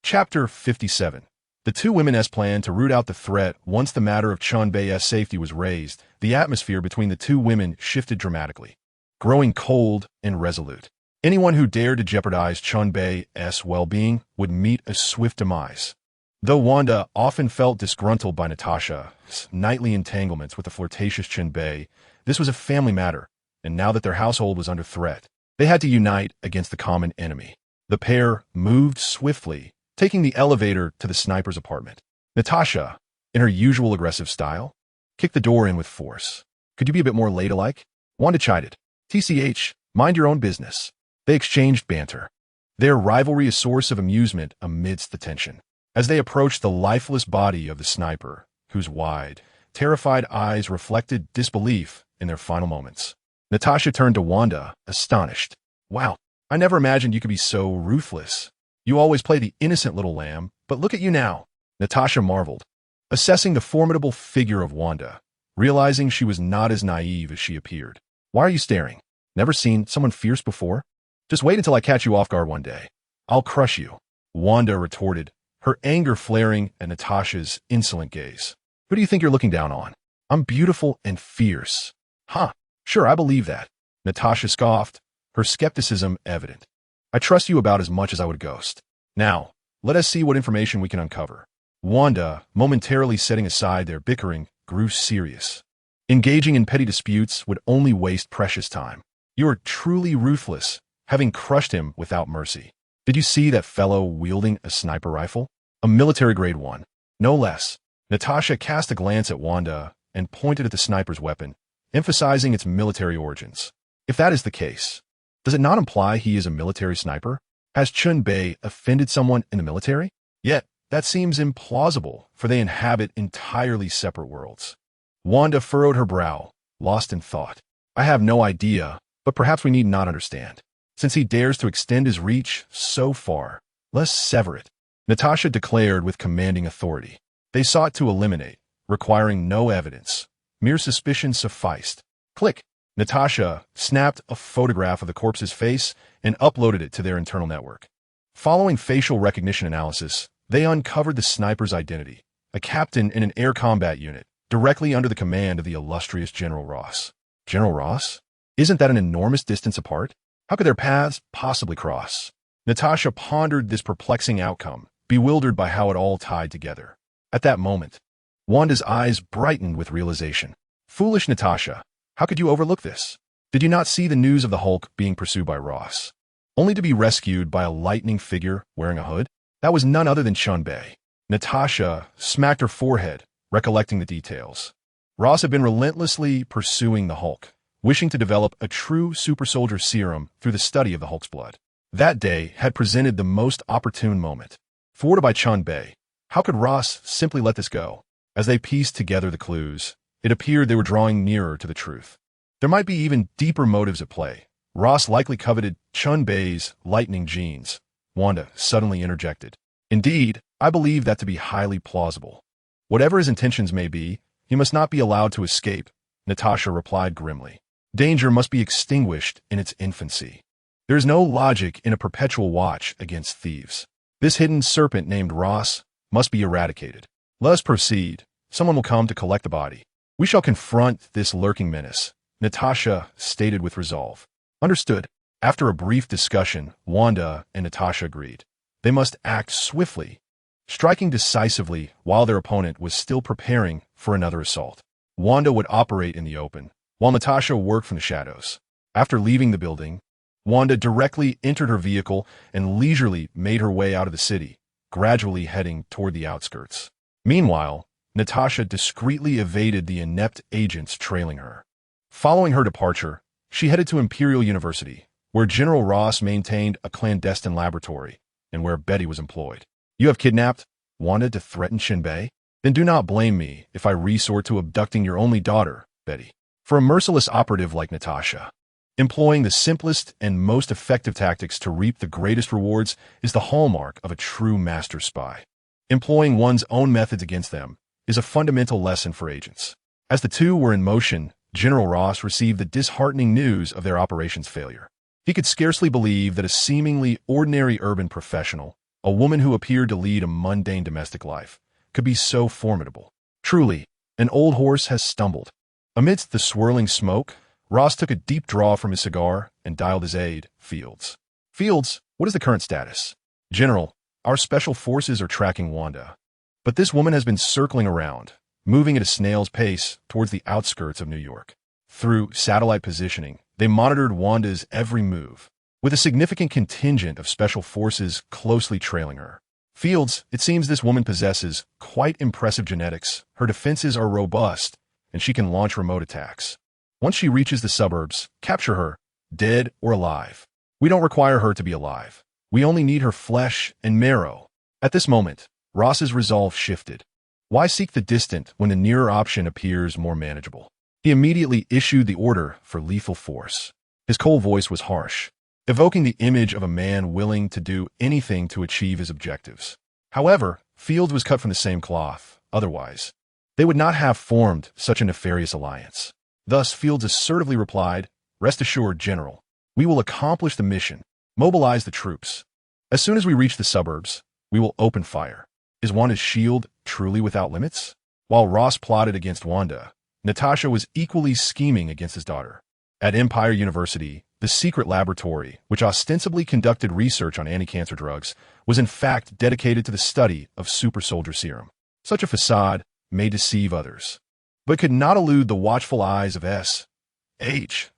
Speaker 1: Chapter 57. The two women's plan to root out the threat. Once the matter of Chen Bei's safety was raised, the atmosphere between the two women shifted dramatically, growing cold and resolute. Anyone who dared to jeopardize Chen Bei's well-being would meet a swift demise. Though Wanda often felt disgruntled by Natasha's nightly entanglements with the flirtatious Chen Bei, this was a family matter, and now that their household was under threat, they had to unite against the common enemy. The pair moved swiftly, taking the elevator to the sniper's apartment. Natasha, in her usual aggressive style, kicked the door in with force. "Could you be a bit more ladylike?" Wanda chided. "TCH, mind your own business." They exchanged banter, their rivalry a source of amusement amidst the tension. As they approached the lifeless body of the sniper, whose wide, terrified eyes reflected disbelief in their final moments, Natasha turned to Wanda, astonished. "Wow, I never imagined you could be so ruthless. You always play the innocent little lamb, but look at you now." Natasha marveled, assessing the formidable figure of Wanda, realizing she was not as naive as she appeared. "Why are you staring? Never seen someone fierce before? Just wait until I catch you off guard one day. I'll crush you," Wanda retorted, her anger flaring at Natasha's insolent gaze. "Who do you think you're looking down on? I'm beautiful and fierce." "Huh, sure, I believe that," Natasha scoffed, her skepticism evident. "I trust you about as much as I would a ghost. Now, let us see what information we can uncover." Wanda, momentarily setting aside their bickering, grew serious. Engaging in petty disputes would only waste precious time. "You are truly ruthless, having crushed him without mercy. Did you see that fellow wielding a sniper rifle? A military-grade one, no less." Natasha cast a glance at Wanda and pointed at the sniper's weapon, emphasizing its military origins. "If that is the case, does it not imply he is a military sniper? Has Chen Bei offended someone in the military? Yet, that seems implausible, for they inhabit entirely separate worlds." Wanda furrowed her brow, lost in thought. "I have no idea, but perhaps we need not understand. Since he dares to extend his reach so far, let's sever it," Natasha declared with commanding authority. They sought to eliminate, requiring no evidence. Mere suspicion sufficed. Click. Natasha snapped a photograph of the corpse's face and uploaded it to their internal network. Following facial recognition analysis, they uncovered the sniper's identity, a captain in an air combat unit, directly under the command of the illustrious General Ross. General Ross? Isn't that an enormous distance apart? How could their paths possibly cross? Natasha pondered this perplexing outcome, bewildered by how it all tied together. At that moment, Wanda's eyes brightened with realization. "Foolish Natasha, how could you overlook this? Did you not see the news of the Hulk being pursued by Ross, only to be rescued by a lightning figure wearing a hood? That was none other than Chen Bei." Natasha smacked her forehead, recollecting the details. Ross had been relentlessly pursuing the Hulk, wishing to develop a true super soldier serum through the study of the Hulk's blood. That day had presented the most opportune moment. Thwarted by Chen Bei, how could Ross simply let this go? As they pieced together the clues, it appeared they were drawing nearer to the truth. There might be even deeper motives at play. Ross likely coveted Chen Bei's lightning genes. Wanda suddenly interjected. "Indeed, I believe that to be highly plausible. Whatever his intentions may be, he must not be allowed to escape," Natasha replied grimly. "Danger must be extinguished in its infancy. There is no logic in a perpetual watch against thieves. This hidden serpent named Ross must be eradicated. Let us proceed. Someone will come to collect the body. We shall confront this lurking menace," Natasha stated with resolve. "Understood." After a brief discussion, Wanda and Natasha agreed. They must act swiftly, striking decisively while their opponent was still preparing for another assault. Wanda would operate in the open, while Natasha worked from the shadows. After leaving the building, Wanda directly entered her vehicle and leisurely made her way out of the city, gradually heading toward the outskirts. Meanwhile, Natasha discreetly evaded the inept agents trailing her. Following her departure, she headed to Imperial University, where General Ross maintained a clandestine laboratory and where Betty was employed. "You have kidnapped Wanda to threaten Chen Bei? Then do not blame me if I resort to abducting your only daughter, Betty." For a merciless operative like Natasha, employing the simplest and most effective tactics to reap the greatest rewards is the hallmark of a true master spy. Employing one's own methods against them is a fundamental lesson for agents. As the two were in motion, General Ross received the disheartening news of their operation's failure. He could scarcely believe that a seemingly ordinary urban professional A woman who appeared to lead a mundane domestic life could be so formidable. Truly, an old horse has stumbled. Amidst the swirling smoke, Ross took a deep draw from his cigar and dialed his aide, Fields. Fields, what is the current status? General, our special forces are tracking Wanda. But this woman has been circling around, moving at a snail's pace towards the outskirts of New York. Through satellite positioning, they monitored Wanda's every move, with a significant contingent of special forces closely trailing her. Fields, it seems this woman possesses quite impressive genetics. Her defenses are robust, and she can launch remote attacks. Once she reaches the suburbs, capture her, dead or alive. We don't require her to be alive. We only need her flesh and marrow. At this moment, Ross's resolve shifted. Why seek the distant when the nearer option appears more manageable? He immediately issued the order for lethal force. His cold voice was harsh, evoking the image of a man willing to do anything to achieve his objectives. However, Fields was cut from the same cloth. Otherwise, they would not have formed such a nefarious alliance. Thus, Fields assertively replied, "Rest assured, General, we will accomplish the mission. Mobilize the troops. As soon as we reach the suburbs, we will open fire." Is Wanda's shield truly without limits? While Ross plotted against Wanda, Natasha was equally scheming against his daughter. At Empire University, the secret laboratory, which ostensibly conducted research on anti-cancer drugs, was in fact dedicated to the study of Soldier Serum. Such a facade may deceive others, but could not elude the watchful eyes of S.H.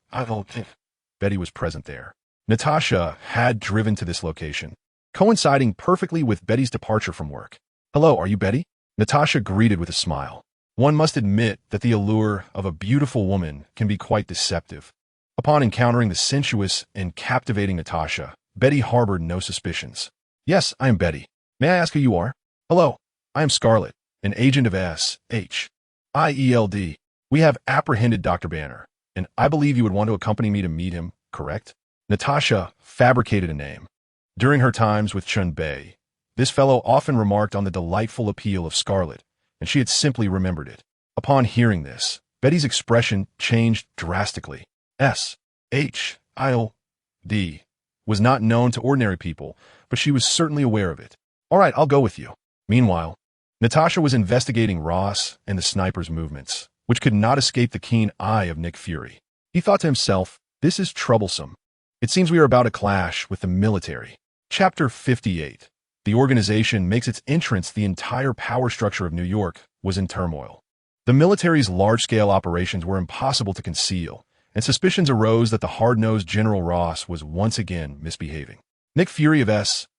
Speaker 1: Betty was present there. Natasha had driven to this location, coinciding perfectly with Betty's departure from work. "Hello, are you Betty?" Natasha greeted with a smile. One must admit that the allure of a beautiful woman can be quite deceptive. Upon encountering the sensuous and captivating Natasha, Betty harbored no suspicions. "Yes, I am Betty. May I ask who you are?" "Hello, I am Scarlett, an agent of S.H.I.E.L.D. We have apprehended Dr. Banner, and I believe you would want to accompany me to meet him, correct?" Natasha fabricated a name. During her times with Chen Bei, this fellow often remarked on the delightful appeal of Scarlett, and she had simply remembered it. Upon hearing this, Betty's expression changed drastically. S.H.I.L.D. was not known to ordinary people, but she was certainly aware of it. "All right, I'll go with you." Meanwhile, Natasha was investigating Ross and the sniper's movements, which could not escape the keen eye of Nick Fury. He thought to himself, "This is troublesome. It seems we are about to clash with the military." Chapter 58. The organization makes its entrance. The entire power structure of New York was in turmoil. The military's large-scale operations were impossible to conceal, and suspicions arose that the hard-nosed General Ross was once again misbehaving. Nick Fury of S.H.I.E.L.D.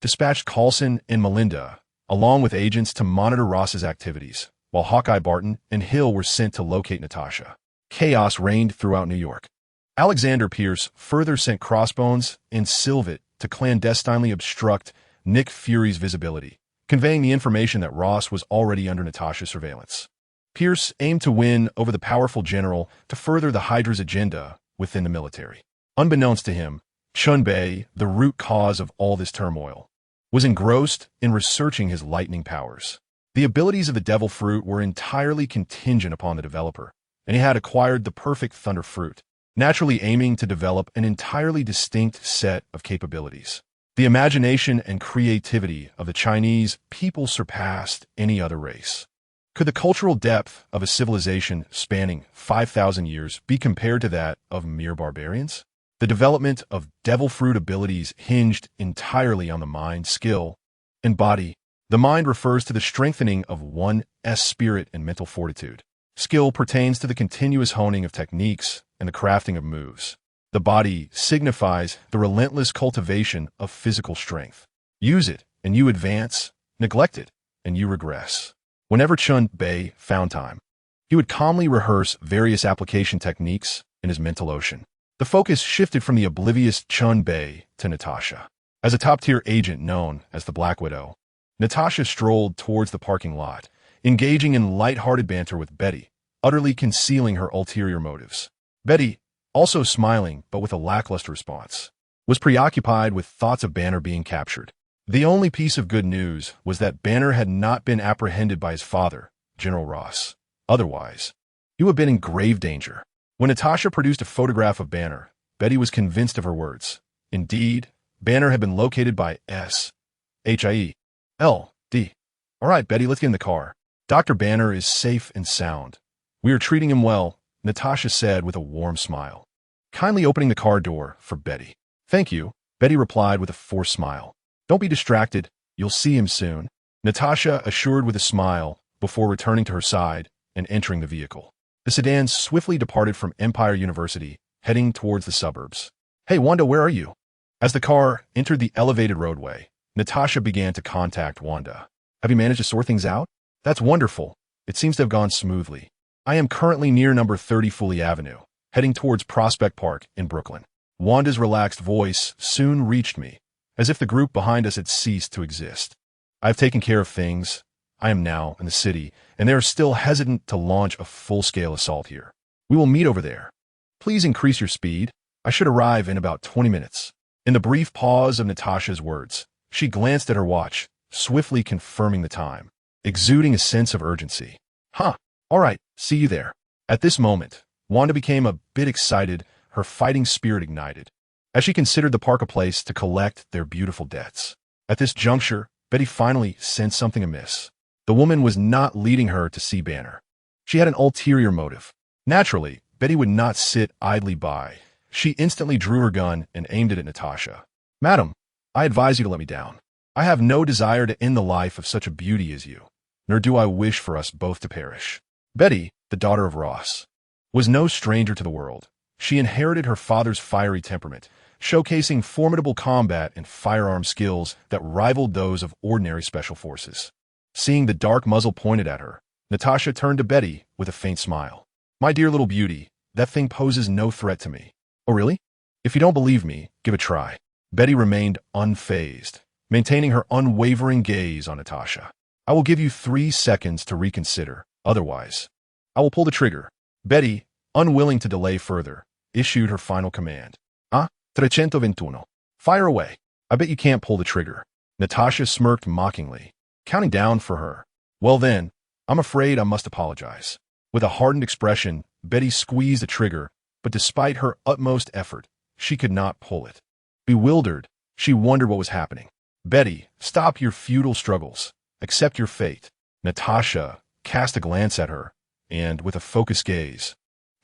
Speaker 1: dispatched Coulson and Melinda, along with agents, to monitor Ross's activities, while Hawkeye Barton and Hill were sent to locate Natasha. Chaos reigned throughout New York. Alexander Pierce further sent Crossbones and Silvet to clandestinely obstruct Nick Fury's visibility, conveying the information that Ross was already under Natasha's surveillance. Pierce aimed to win over the powerful general to further the Hydra's agenda within the military. Unbeknownst to him, Chen Bei, the root cause of all this turmoil, was engrossed in researching his lightning powers. The abilities of the Devil Fruit were entirely contingent upon the developer, and he had acquired the perfect Thunder Fruit, naturally aiming to develop an entirely distinct set of capabilities. The imagination and creativity of the Chinese people surpassed any other race. Could the cultural depth of a civilization spanning 5,000 years be compared to that of mere barbarians? The development of Devil Fruit abilities hinged entirely on the mind, skill, and body. The mind refers to the strengthening of one's spirit and mental fortitude. Skill pertains to the continuous honing of techniques and the crafting of moves. The body signifies the relentless cultivation of physical strength. Use it, and you advance. Neglect it, and you regress. Whenever Chen Bei found time, he would calmly rehearse various application techniques in his mental ocean. The focus shifted from the oblivious Chen Bei to Natasha. As a top-tier agent known as the Black Widow, Natasha strolled towards the parking lot, engaging in light-hearted banter with Betty, utterly concealing her ulterior motives. Betty, also smiling but with a lackluster response, was preoccupied with thoughts of Banner being captured. The only piece of good news was that Banner had not been apprehended by his father, General Ross. Otherwise, he would have been in grave danger. When Natasha produced a photograph of Banner, Betty was convinced of her words. Indeed, Banner had been located by S.H.I.E.L.D. All right, Betty, let's get in the car. Dr. Banner is safe and sound. We are treating him well, Natasha said with a warm smile, kindly opening the car door for Betty. Thank you, Betty replied with a forced smile. Don't be distracted. You'll see him soon, Natasha assured with a smile before returning to her side and entering the vehicle. The sedan swiftly departed from Empire University, heading towards the suburbs. Hey, Wanda, where are you? As the car entered the elevated roadway, Natasha began to contact Wanda. Have you managed to sort things out? That's wonderful. It seems to have gone smoothly. I am currently near number 30 Foley Avenue, heading towards Prospect Park in Brooklyn. Wanda's relaxed voice soon reached me, as if the group behind us had ceased to exist. I've taken care of things. I am now in the city, and they are still hesitant to launch a full-scale assault here. We will meet over there. Please increase your speed. I should arrive in about 20 minutes. In the brief pause of Natasha's words, she glanced at her watch, swiftly confirming the time, exuding a sense of urgency. All right, see you there. At this moment, Wanda became a bit excited, her fighting spirit ignited, as she considered the park a place to collect their beautiful debts. At this juncture, Betty finally sensed something amiss. The woman was not leading her to see Banner. She had an ulterior motive. Naturally, Betty would not sit idly by. She instantly drew her gun and aimed it at Natasha. Madam, I advise you to let me down. I have no desire to end the life of such a beauty as you, nor do I wish for us both to perish. Betty, the daughter of Ross, was no stranger to the world. She inherited her father's fiery temperament, showcasing formidable combat and firearm skills that rivaled those of ordinary special forces. Seeing the dark muzzle pointed at her, Natasha turned to Betty with a faint smile. My dear little beauty, that thing poses no threat to me. Oh, really? If you don't believe me, give it a try. Betty remained unfazed, maintaining her unwavering gaze on Natasha. I will give you 3 seconds to reconsider. Otherwise, I will pull the trigger. Betty, unwilling to delay further, issued her final command. 321. Fire away. I bet you can't pull the trigger. Natasha smirked mockingly, counting down for her. Well then, I'm afraid I must apologize. With a hardened expression, Betty squeezed the trigger, but despite her utmost effort, she could not pull it. Bewildered, she wondered what was happening. Betty, stop your futile struggles. Accept your fate. Natasha cast a glance at her, and with a focused gaze,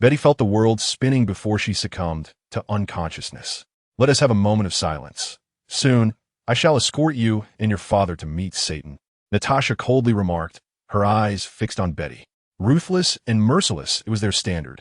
Speaker 1: Betty felt the world spinning before she succumbed to unconsciousness. Let us have a moment of silence. Soon, I shall escort you and your father to meet Satan, Natasha coldly remarked, her eyes fixed on Betty. Ruthless and merciless, it was their standard.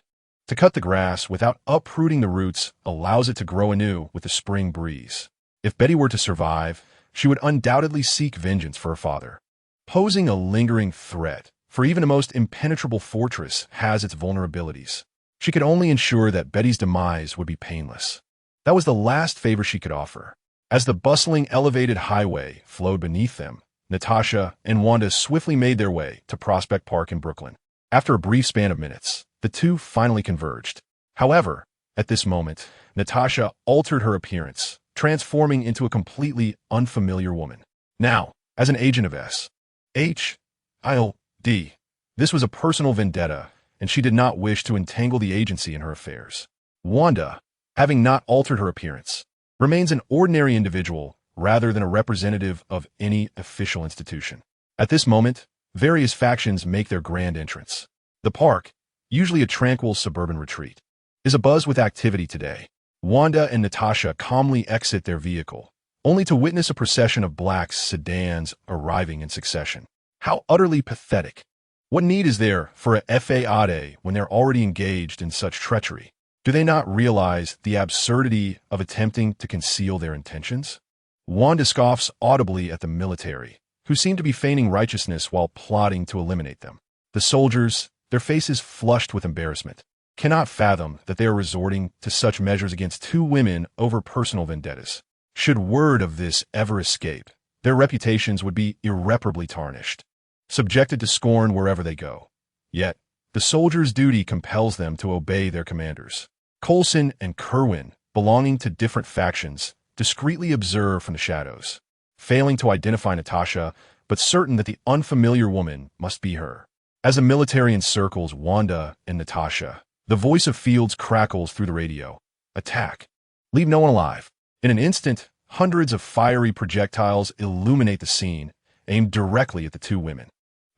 Speaker 1: To cut the grass without uprooting the roots allows it to grow anew with the spring breeze. If Betty were to survive, she would undoubtedly seek vengeance for her father, posing a lingering threat, for even the most impenetrable fortress has its vulnerabilities. She could only ensure that Betty's demise would be painless. That was the last favor she could offer. As the bustling elevated highway flowed beneath them, Natasha and Wanda swiftly made their way to Prospect Park in Brooklyn. After a brief span of minutes, the two finally converged. However, at this moment, Natasha altered her appearance, transforming into a completely unfamiliar woman. Now, as an agent of S.H.I.L.D., this was a personal vendetta, and she did not wish to entangle the agency in her affairs. Wanda, having not altered her appearance, remains an ordinary individual rather than a representative of any official institution. At this moment, various factions make their grand entrance. The park, usually a tranquil suburban retreat, is abuzz with activity today. Wanda and Natasha calmly exit their vehicle, only to witness a procession of black sedans arriving in succession. How utterly pathetic. What need is there for a FAAD when they're already engaged in such treachery? Do they not realize the absurdity of attempting to conceal their intentions? Wanda scoffs audibly at the military, who seem to be feigning righteousness while plotting to eliminate them. The soldiers, their faces flushed with embarrassment, cannot fathom that they are resorting to such measures against two women over personal vendettas. Should word of this ever escape, their reputations would be irreparably tarnished, subjected to scorn wherever they go. Yet, the soldiers' duty compels them to obey their commanders. Coulson and Kerwin, belonging to different factions, discreetly observe from the shadows, failing to identify Natasha, but certain that the unfamiliar woman must be her. As the military encircles Wanda and Natasha, the voice of Fields crackles through the radio. Attack. Leave no one alive. In an instant, hundreds of fiery projectiles illuminate the scene, aimed directly at the two women.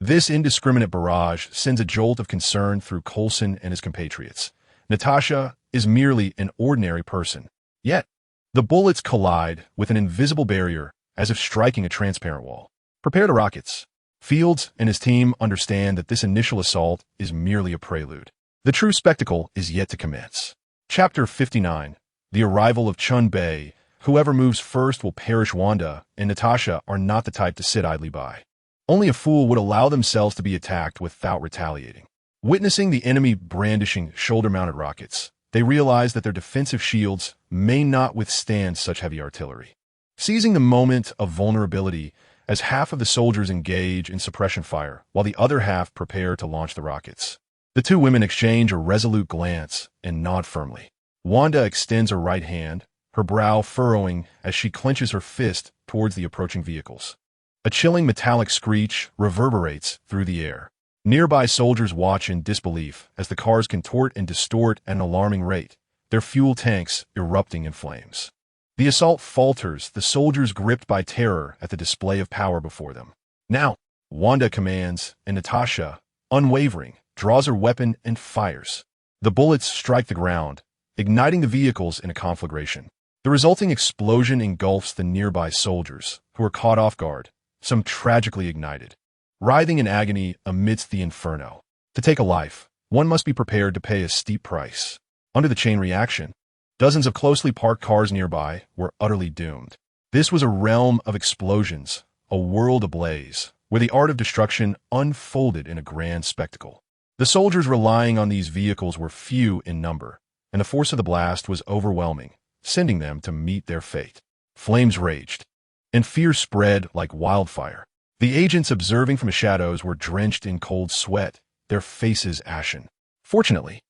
Speaker 1: This indiscriminate barrage sends a jolt of concern through Coulson and his compatriots. Natasha is merely an ordinary person. Yet, the bullets collide with an invisible barrier as if striking a transparent wall. Prepare the rockets. Fields and his team understand that this initial assault is merely a prelude. The true spectacle is yet to commence. Chapter 59. The arrival of Chen Bei. Whoever moves first will perish. Wanda and Natasha are not the type to sit idly by. Only a fool would allow themselves to be attacked without retaliating. Witnessing the enemy brandishing shoulder-mounted rockets, they realize that their defensive shields may not withstand such heavy artillery. Seizing the moment of vulnerability as half of the soldiers engage in suppression fire while the other half prepare to launch the rockets. The two women exchange a resolute glance and nod firmly. Wanda extends her right hand, her brow furrowing as she clenches her fist towards the approaching vehicles. A chilling metallic screech reverberates through the air. Nearby soldiers watch in disbelief as the cars contort and distort at an alarming rate, their fuel tanks erupting in flames. The assault falters, the soldiers gripped by terror at the display of power before them. Now, Wanda commands, and Natasha, unwavering, draws her weapon and fires. The bullets strike the ground, igniting the vehicles in a conflagration. The resulting explosion engulfs the nearby soldiers, who are caught off guard, some tragically ignited, writhing in agony amidst the inferno. To take a life, one must be prepared to pay a steep price. Under the chain reaction, dozens of closely parked cars nearby were utterly doomed. This was a realm of explosions, a world ablaze, where the art of destruction unfolded in a grand spectacle. The soldiers relying on these vehicles were few in number, and the force of the blast was overwhelming, sending them to meet their fate. Flames raged, and fear spread like wildfire. The agents observing from the shadows were drenched in cold sweat, their faces ashen. Fortunately,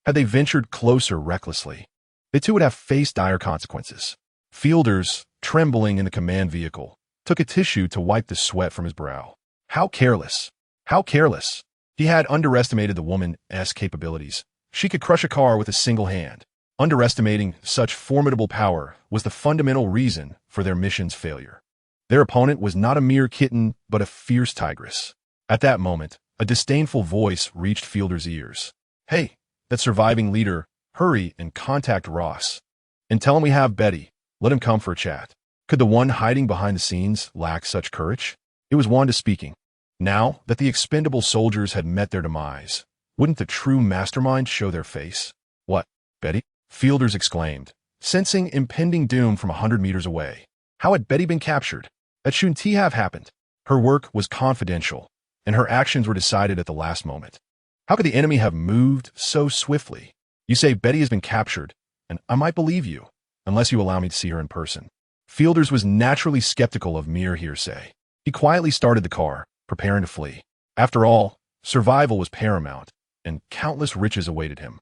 Speaker 1: had they ventured closer recklessly, they too would have faced dire consequences. Fielders, trembling in the command vehicle, took a tissue to wipe the sweat from his brow. How careless! How careless! He had underestimated the woman's capabilities. She could crush a car with a single hand. Underestimating such formidable power was the fundamental reason for their mission's failure. Their opponent was not a mere kitten, but a fierce tigress. At that moment, a disdainful voice reached Fielder's ears. "Hey, that surviving leader, hurry and contact Ross. And tell him we have Betty. Let him come for a chat." Could the one hiding behind the scenes lack such courage? It was Wanda speaking. Now that the expendable soldiers had met their demise, wouldn't the true mastermind show their face? "What, Betty?" Fielders exclaimed, sensing impending doom from 100 meters away. How had Betty been captured? That shouldn't have happened. Her work was confidential, and her actions were decided at the last moment. How could the enemy have moved so swiftly? You say Betty has been captured, and I might believe you, unless you allow me to see her in person. Fielders was naturally skeptical of mere hearsay. He quietly started the car, preparing to flee. After all, survival was paramount, and countless riches awaited him.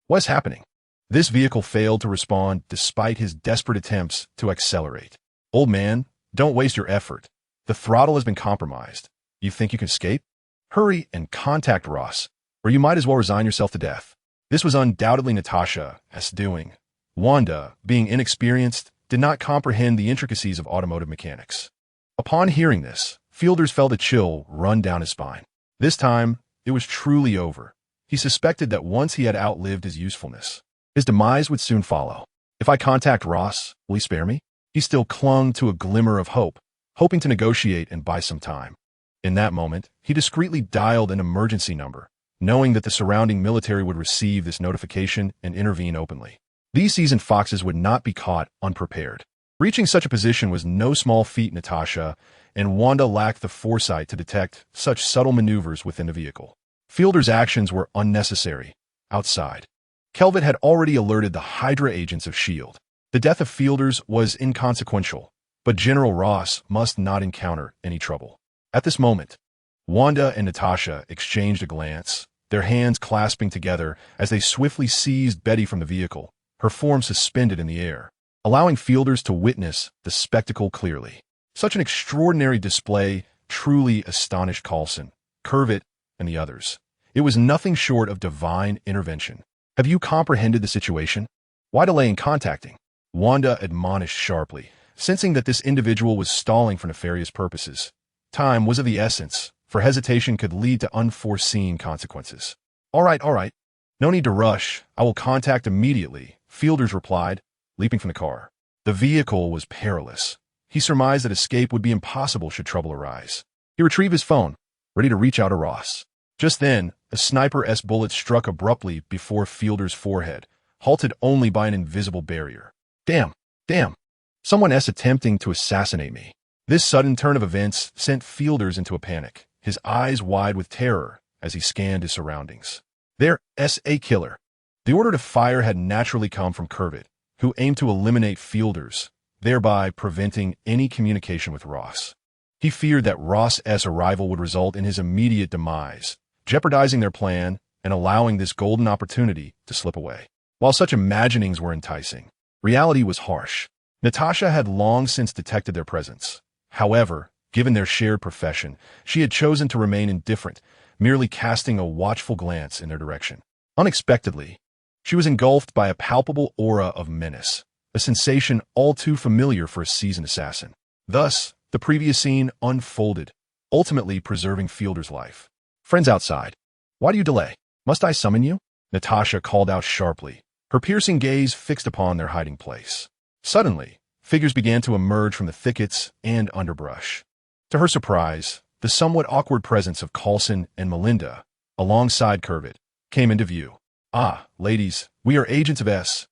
Speaker 1: What's happening? This vehicle failed to respond despite his desperate attempts to accelerate. "Old man, don't waste your effort. The throttle has been compromised. You think you can escape? Hurry and contact Ross, or you might as well resign yourself to death." This was undoubtedly Natasha's doing. Wanda, being inexperienced, did not comprehend the intricacies of automotive mechanics. Upon hearing this, Fielders felt a chill run down his spine. This time, it was truly over. He suspected that once he had outlived his usefulness, his demise would soon follow. If I contact Ross, will he spare me? He still clung to a glimmer of hope, hoping to negotiate and buy some time. In that moment, he discreetly dialed an emergency number, knowing that the surrounding military would receive this notification and intervene openly. These seasoned foxes would not be caught unprepared. Reaching such a position was no small feat. Natasha and Wanda lacked the foresight to detect such subtle maneuvers within the vehicle. Fielder's actions were unnecessary. Outside, Kelvin had already alerted the Hydra agents of S.H.I.E.L.D. The death of Fielders was inconsequential, but General Ross must not encounter any trouble. At this moment, Wanda and Natasha exchanged a glance, their hands clasping together as they swiftly seized Betty from the vehicle, her form suspended in the air, allowing Fielders to witness the spectacle clearly. Such an extraordinary display truly astonished Coulson, Curvit, and the others. It was nothing short of divine intervention. "Have you comprehended the situation? Why delay in contacting?" Wanda admonished sharply, sensing that this individual was stalling for nefarious purposes. Time was of the essence, for hesitation could lead to unforeseen consequences. All right. No need to rush. I will contact immediately, Fielders replied, leaping from the car. The vehicle was perilous. He surmised that escape would be impossible should trouble arise. He retrieved his phone, ready to reach out to Ross. Just then, a sniper's bullet struck abruptly before Fielder's forehead, halted only by an invisible barrier. Damn. Someone is attempting to assassinate me. This sudden turn of events sent Fielders into a panic, his eyes wide with terror as he scanned his surroundings. There's a killer. The order to fire had naturally come from Curvet, who aimed to eliminate Fielders, thereby preventing any communication with Ross. He feared that Ross's arrival would result in his immediate demise, jeopardizing their plan and allowing this golden opportunity to slip away. While such imaginings were enticing, reality was harsh. Natasha had long since detected their presence. However, given their shared profession, she had chosen to remain indifferent, merely casting a watchful glance in their direction. Unexpectedly, she was engulfed by a palpable aura of menace, a sensation all too familiar for a seasoned assassin. Thus, the previous scene unfolded, ultimately preserving Fielder's life. Friends outside. Why do you delay? Must I summon you? Natasha called out sharply, her piercing gaze fixed upon their hiding place. Suddenly, figures began to emerge from the thickets and underbrush. To her surprise, the somewhat awkward presence of Coulson and Melinda, alongside Curvet, came into view. Ah, ladies, we are agents of S.H.I.E.L.D.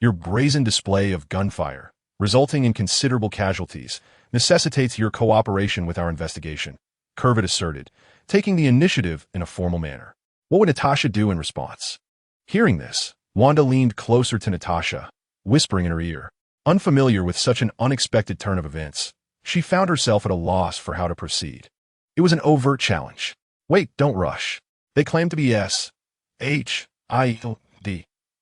Speaker 1: Your brazen display of gunfire, resulting in considerable casualties, necessitates your cooperation with our investigation, Curvet asserted, taking the initiative in a formal manner. What would Natasha do in response? Hearing this, Wanda leaned closer to Natasha, whispering in her ear. Unfamiliar with such an unexpected turn of events, she found herself at a loss for how to proceed. It was an overt challenge. Wait, don't rush. They claim to be S.H.I.E.L.D.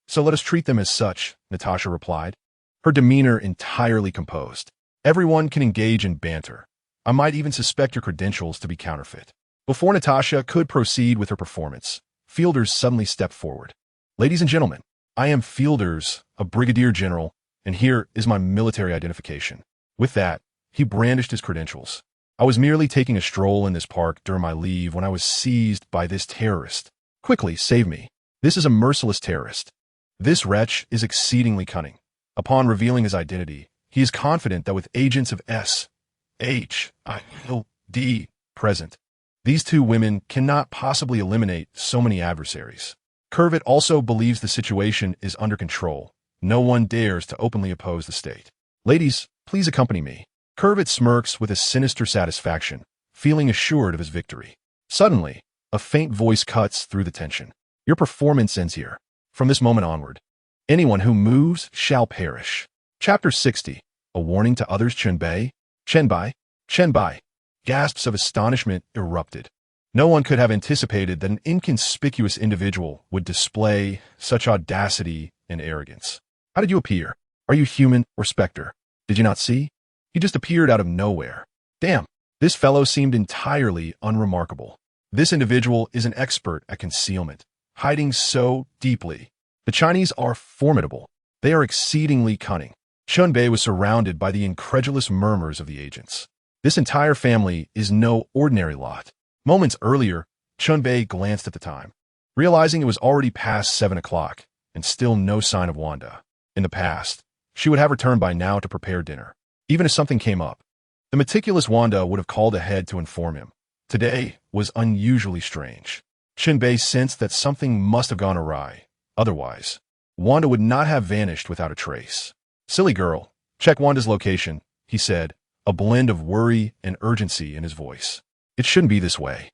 Speaker 1: So let us treat them as such, Natasha replied, her demeanor entirely composed. Everyone can engage in banter. I might even suspect your credentials to be counterfeit. Before Natasha could proceed with her performance, Fielders suddenly stepped forward. Ladies and gentlemen, I am Fielders, a brigadier general, and here is my military identification. With that, he brandished his credentials. I was merely taking a stroll in this park during my leave when I was seized by this terrorist. Quickly, save me. This is a merciless terrorist. This wretch is exceedingly cunning. Upon revealing his identity, he is confident that with agents of S.H.I.E.L.D. present, these two women cannot possibly eliminate so many adversaries. Curvet also believes the situation is under control. No one dares to openly oppose the state. Ladies, please accompany me. Curvet smirks with a sinister satisfaction, feeling assured of his victory. Suddenly, a faint voice cuts through the tension. Your performance ends here. From this moment onward, anyone who moves shall perish. Chapter 60. A warning to others. Chen Bei. Gasps of astonishment erupted. No one could have anticipated that an inconspicuous individual would display such audacity and arrogance. How did you appear? Are you human or specter? Did you not see? He just appeared out of nowhere. Damn, this fellow seemed entirely unremarkable. This individual is an expert at concealment, hiding so deeply. The Chinese are formidable. They are exceedingly cunning. Chen Bei was surrounded by the incredulous murmurs of the agents. This entire family is no ordinary lot. Moments earlier, Chen Bei glanced at the time, realizing it was already past 7 o'clock and still no sign of Wanda. In the past, she would have returned by now to prepare dinner. Even if something came up, the meticulous Wanda would have called ahead to inform him. Today was unusually strange. Chen Bei sensed that something must have gone awry. Otherwise, Wanda would not have vanished without a trace. Silly girl, check Wanda's location, he said, a blend of worry and urgency in his voice. It shouldn't be this way.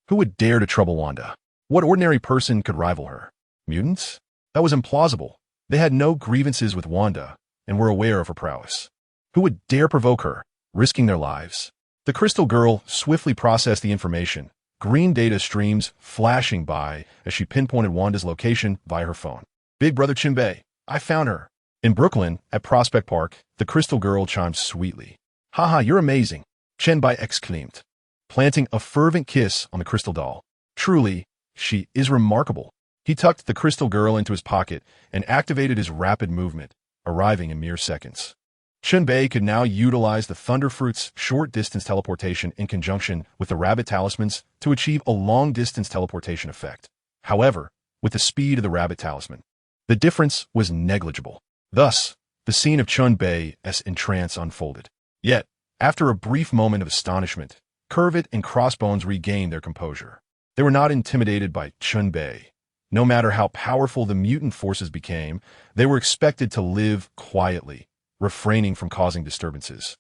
Speaker 1: Who would dare to trouble Wanda? What ordinary person could rival her? Mutants? That was implausible. They had no grievances with Wanda and were aware of her prowess. Who would dare provoke her, risking their lives? The crystal girl swiftly processed the information, green data streams flashing by as she pinpointed Wanda's location via her phone. Big brother Chen Bei, I found her. In Brooklyn, at Prospect Park, the crystal girl chimed sweetly. Haha, you're amazing, Chen Bei exclaimed, planting a fervent kiss on the crystal doll. Truly, she is remarkable. He tucked the crystal girl into his pocket and activated his rapid movement, arriving in mere seconds. Chen Bei could now utilize the Thunderfruit's short-distance teleportation in conjunction with the rabbit talismans to achieve a long-distance teleportation effect. However, with the speed of the rabbit talisman, the difference was negligible. Thus, the scene of Chen Bei's entrance unfolded. Yet, after a brief moment of astonishment, Curvet and Crossbones regained their composure. They were not intimidated by Chen Bei. No matter how powerful the mutant forces became, they were expected to live quietly, refraining from causing disturbances.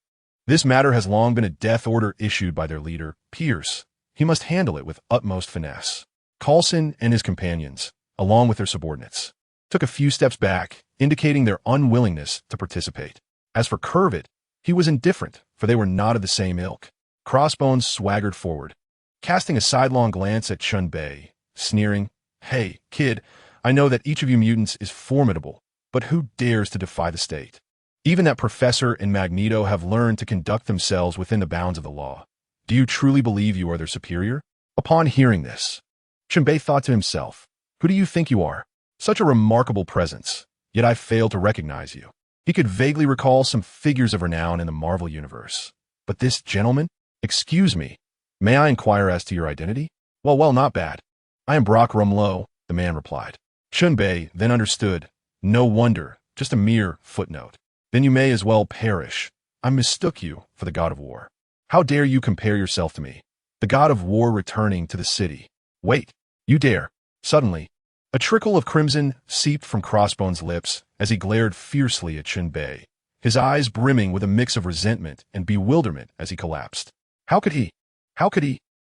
Speaker 1: This matter has long been a death order issued by their leader, Pierce. He must handle it with utmost finesse. Coulson and his companions, along with their subordinates, took a few steps back, indicating their unwillingness to participate. As for Curvet, he was indifferent, for they were not of the same ilk. Crossbones swaggered forward, casting a sidelong glance at Chen Bei, sneering, "Hey, kid, I know that each of you mutants is formidable, but who dares to defy the state? Even that Professor and Magneto have learned to conduct themselves within the bounds of the law. Do you truly believe you are their superior?" Upon hearing this, Chen Bei thought to himself, "Who do you think you are? Such a remarkable presence, yet I fail to recognize you." He could vaguely recall some figures of renown in the Marvel Universe. But this gentleman? "Excuse me, may I inquire as to your identity?" Well, not bad. "I am Brock Rumlow," the man replied. Chen Bei then understood. No wonder, just a mere footnote. "Then you may as well perish. I mistook you for the god of war. How dare you compare yourself to me, the god of war returning to the city? Wait, you dare?" Suddenly, a trickle of crimson seeped from Crossbones' lips as he glared fiercely at Chen Bei, his eyes brimming with a mix of resentment and bewilderment as he collapsed. How could he?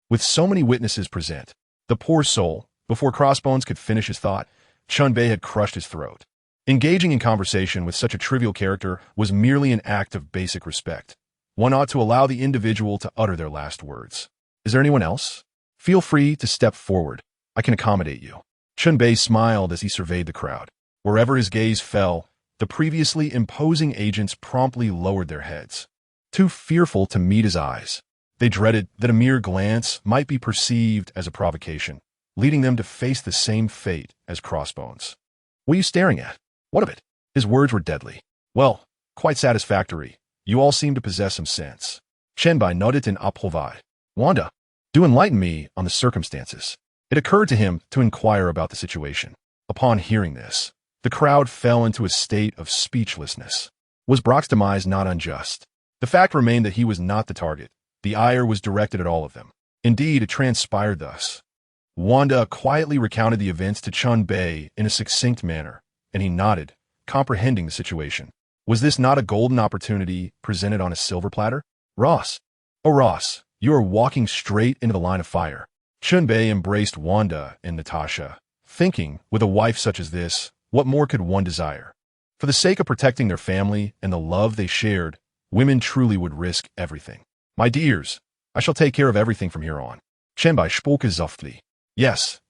Speaker 1: With so many witnesses present, the poor soul, before Crossbones could finish his thought, Chen Bei had crushed his throat. Engaging in conversation with such a trivial character was merely an act of basic respect. One ought to allow the individual to utter their last words. "Is there anyone else? Feel free to step forward. I can accommodate you." Chen Bei smiled as he surveyed the crowd. Wherever his gaze fell, the previously imposing agents promptly lowered their heads, too fearful to meet his eyes. They dreaded that a mere glance might be perceived as a provocation, leading them to face the same fate as Crossbones. "What are you staring at? What of it?" His words were deadly. "Well, quite satisfactory. You all seem to possess some sense." Chen Bei nodded in approval. "Wanda, do enlighten me on the circumstances." It occurred to him to inquire about the situation. Upon hearing this, the crowd fell into a state of speechlessness. Was Brock's demise not unjust? The fact remained that he was not the target. The ire was directed at all of them. Indeed, it transpired thus. Wanda quietly recounted the events to Chen Bei in a succinct manner, and he nodded, comprehending the situation. Was this not a golden opportunity presented on a silver platter? "Ross, oh Ross, you are walking straight into the line of fire." Chen Bei embraced Wanda and Natasha, thinking, with a wife such as this, what more could one desire? For the sake of protecting their family and the love they shared, women truly would risk everything. "My dears, I shall take care of everything from here on." Chen Bei spoke softly. Yes,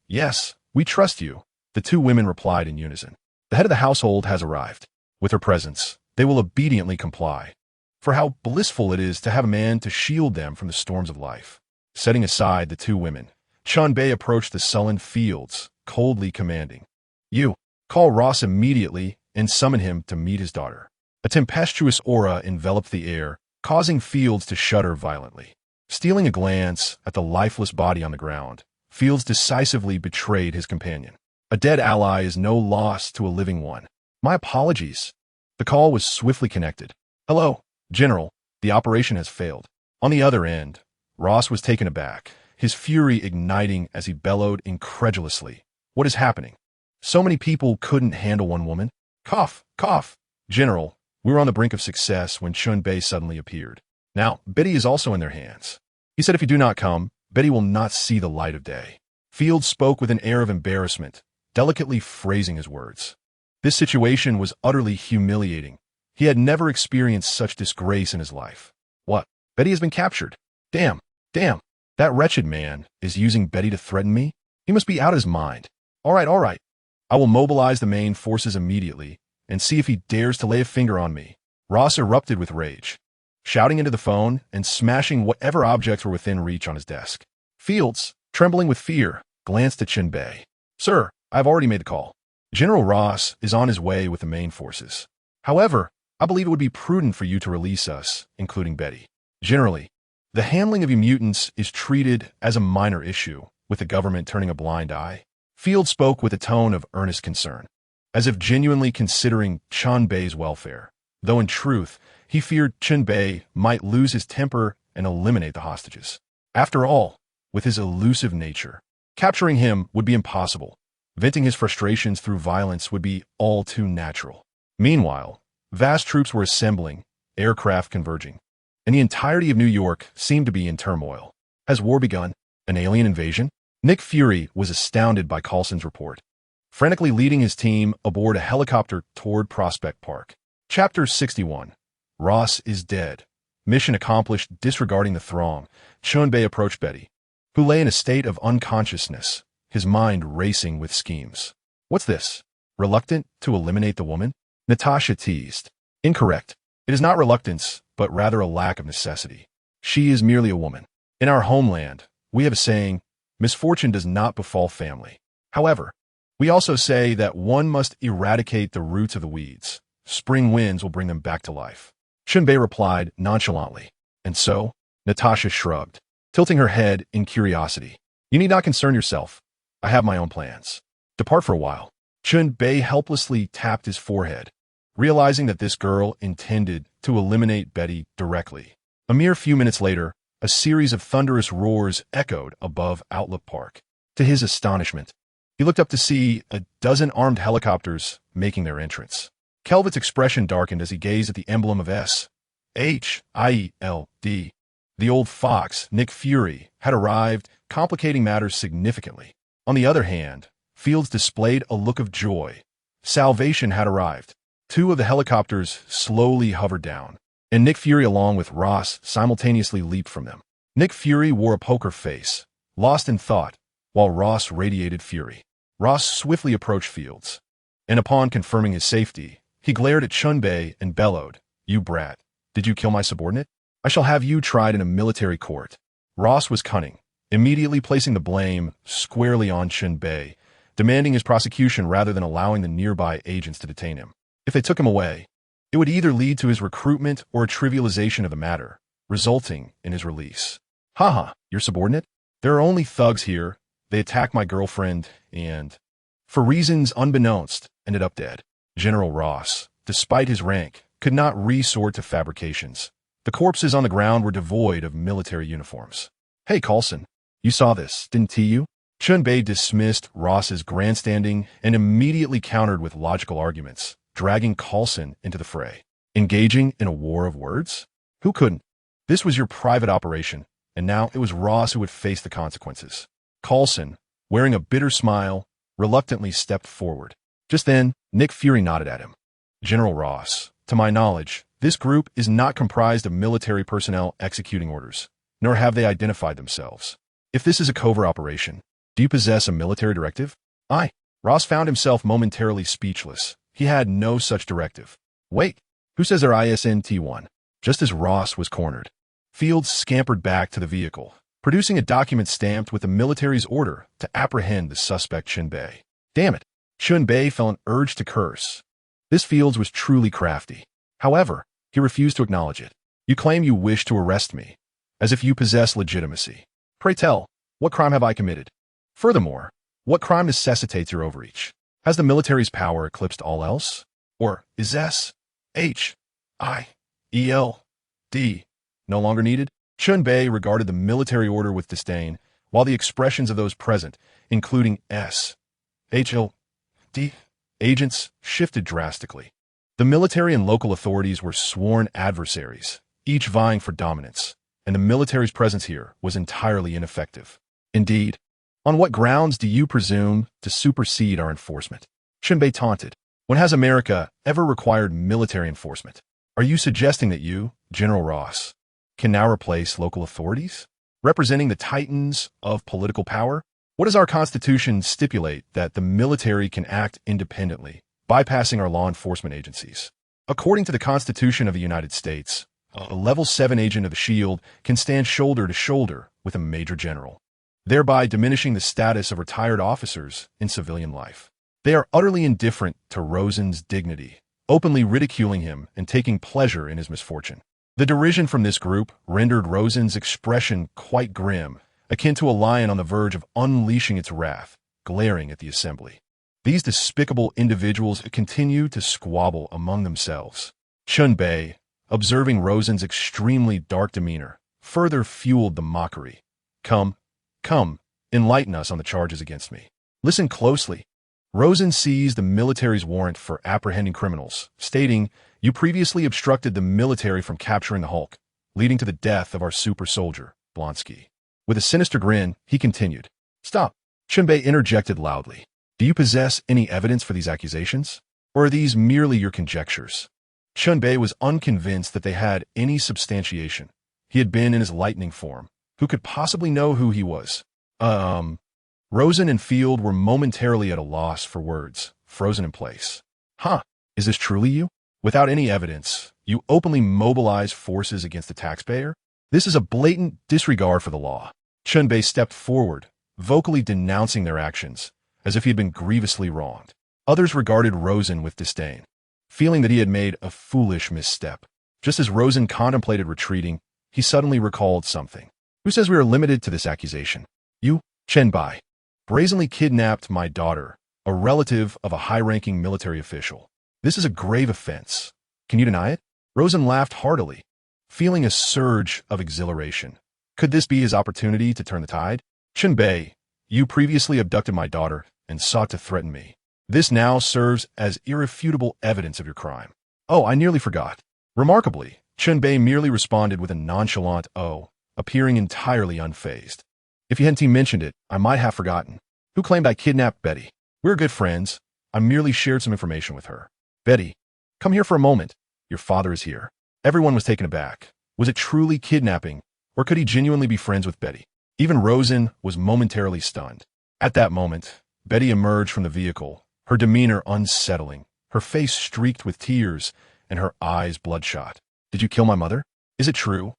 Speaker 1: we trust you," the two women replied in unison. "The head of the household has arrived. With her presence, they will obediently comply. For how blissful it is to have a man to shield them from the storms of life." Setting aside the two women, Chen Bei approached the sullen Fields, coldly commanding, "You, call Ross immediately and summon him to meet his daughter." A tempestuous aura enveloped the air, causing Fields to shudder violently. Stealing a glance at the lifeless body on the ground, Fields decisively betrayed his companion. A dead ally is no loss to a living one. "My apologies." The call was swiftly connected. "Hello, General. The operation has failed." On the other end, Ross was taken aback, his fury igniting as he bellowed incredulously, "What is happening? So many people couldn't handle one woman?" Cough. "General, we were on the brink of success when Chen Bei suddenly appeared. Now, Betty is also in their hands. He said if you do not come, Betty will not see the light of day." Fields spoke with an air of embarrassment, delicately phrasing his words. This situation was utterly humiliating. He had never experienced such disgrace in his life. "What? Betty has been captured? Damn. That wretched man is using Betty to threaten me? He must be out of his mind. All right. I will mobilize the main forces immediately and see if he dares to lay a finger on me." Ross erupted with rage, shouting into the phone and smashing whatever objects were within reach on his desk. Fields, trembling with fear, glanced at Chen Bei. "Sir, I've already made the call. General Ross is on his way with the main forces. However, I believe it would be prudent for you to release us, including Betty. Generally, the handling of you mutants is treated as a minor issue, with the government turning a blind eye. Field spoke with a tone of earnest concern, as if genuinely considering Chen Bei's welfare, though in truth, he feared Chen Bei might lose his temper and eliminate the hostages. After all, with his elusive nature, capturing him would be impossible. Venting his frustrations through violence would be all too natural. Meanwhile, vast troops were assembling, aircraft converging, and the entirety of New York seemed to be in turmoil. Has war begun? An alien invasion? Nick Fury was astounded by Coulson's report, frantically leading his team aboard a helicopter toward Prospect Park. Chapter 61. Ross is dead. Mission accomplished. Disregarding the throng, Chen Bei approached Betty, who lay in a state of unconsciousness, his mind racing with schemes. What's this? Reluctant to eliminate the woman? Natasha teased. Incorrect. It is not reluctance, but rather a lack of necessity. She is merely a woman. In our homeland, we have a saying, misfortune does not befall family. However, we also say that one must eradicate the roots of the weeds. Spring winds will bring them back to life. Chen Bei replied nonchalantly. And so? Natasha shrugged, tilting her head in curiosity. You need not concern yourself. I have my own plans. Depart for a while. Chen Bei helplessly tapped his forehead, realizing that this girl intended to eliminate Betty directly. A mere few minutes later, a series of thunderous roars echoed above Outlook Park. To his astonishment, he looked up to see a dozen armed helicopters making their entrance. Kelvit's expression darkened as he gazed at the emblem of S.H.I.E.L.D. The old fox, Nick Fury, had arrived, complicating matters significantly. On the other hand, Fields displayed a look of joy. Salvation had arrived. Two of the helicopters slowly hovered down, and Nick Fury along with Ross simultaneously leaped from them. Nick Fury wore a poker face, lost in thought, while Ross radiated fury. Ross swiftly approached Fields, and upon confirming his safety, he glared at Chen Bei and bellowed, "You brat, did you kill my subordinate? I shall have you tried in a military court." Ross was cunning, immediately placing the blame squarely on Chen Bei, demanding his prosecution rather than allowing the nearby agents to detain him. If they took him away, it would either lead to his recruitment or a trivialization of the matter, resulting in his release. Haha, your subordinate? There are only thugs here. They attacked my girlfriend and, for reasons unbeknownst, ended up dead. General Ross, despite his rank, could not resort to fabrications. The corpses on the ground were devoid of military uniforms. Hey, Coulson, you saw this, didn't you? Chen Bei dismissed Ross's grandstanding and immediately countered with logical arguments, dragging Coulson into the fray. Engaging in a war of words? Who couldn't? This was your private operation, and now it was Ross who would face the consequences. Coulson, wearing a bitter smile, reluctantly stepped forward. Just then, Nick Fury nodded at him. General Ross, to my knowledge, this group is not comprised of military personnel executing orders, nor have they identified themselves. If this is a covert operation, do you possess a military directive? Ross found himself momentarily speechless. He had no such directive. Wait, who says they're ISNT-1? Just as Ross was cornered, Fields scampered back to the vehicle, producing a document stamped with the military's order to apprehend the suspect Chen Bei. Damn it, Chen Bei felt an urge to curse. This Fields was truly crafty. However, he refused to acknowledge it. You claim you wish to arrest me, as if you possess legitimacy. Pray tell, what crime have I committed? Furthermore, what crime necessitates your overreach? Has the military's power eclipsed all else? Or is S.H.I.E.L.D. no longer needed? Chen Bei regarded the military order with disdain, while the expressions of those present, including S.H.I.E.L.D. agents, shifted drastically. The military and local authorities were sworn adversaries, each vying for dominance, and the military's presence here was entirely ineffective. Indeed, on what grounds do you presume to supersede our enforcement? Chen Bei taunted. When has America ever required military enforcement? Are you suggesting that you, General Ross, can now replace local authorities, representing the titans of political power? What does our Constitution stipulate that the military can act independently, bypassing our law enforcement agencies? According to the Constitution of the United States, a Level 7 agent of the SHIELD can stand shoulder to shoulder with a major general. thereby diminishing the status of retired officers in civilian life. They are utterly indifferent to Rosen's dignity, openly ridiculing him and taking pleasure in his misfortune. The derision from this group rendered Rosen's expression quite grim, akin to a lion on the verge of unleashing its wrath, glaring at the assembly. These despicable individuals continue to squabble among themselves. Chen Bei, observing Rosen's extremely dark demeanor, further fueled the mockery. Come, enlighten us on the charges against me. Listen closely. Rosen seized the military's warrant for apprehending criminals, stating, "You previously obstructed the military from capturing the Hulk, leading to the death of our super soldier, Blonsky." With a sinister grin, he continued. "Stop." Chen Bei interjected loudly. "Do you possess any evidence for these accusations? Or are these merely your conjectures?" Chen Bei was unconvinced that they had any substantiation. He had been in his lightning form. Who could possibly know who he was? Rosen and Field were momentarily at a loss for words, frozen in place. Is this truly you? Without any evidence, you openly mobilize forces against the taxpayer? This is a blatant disregard for the law. Chen Bei stepped forward, vocally denouncing their actions, as if he had been grievously wronged. Others regarded Rosen with disdain, feeling that he had made a foolish misstep. Just as Rosen contemplated retreating, he suddenly recalled something. "Who says we are limited to this accusation? You, Chen Bei, brazenly kidnapped my daughter, a relative of a high-ranking military official. This is a grave offense. Can you deny it?" Rosen laughed heartily, feeling a surge of exhilaration. Could this be his opportunity to turn the tide? "Chen Bei, you previously abducted my daughter and sought to threaten me. This now serves as irrefutable evidence of your crime." "Oh, I nearly forgot." Remarkably, Chen Bei merely responded with a nonchalant "oh," appearing entirely unfazed. "If you hadn't mentioned it, I might have forgotten. Who claimed I kidnapped Betty? We're good friends. I merely shared some information with her." "Betty, come here for a moment. Your father is here." Everyone was taken aback. Was it truly kidnapping, or could he genuinely be friends with Betty? Even Rosen was momentarily stunned. At that moment, Betty emerged from the vehicle, her demeanor unsettling, her face streaked with tears, and her eyes bloodshot. "Did you kill my mother? Is it true?"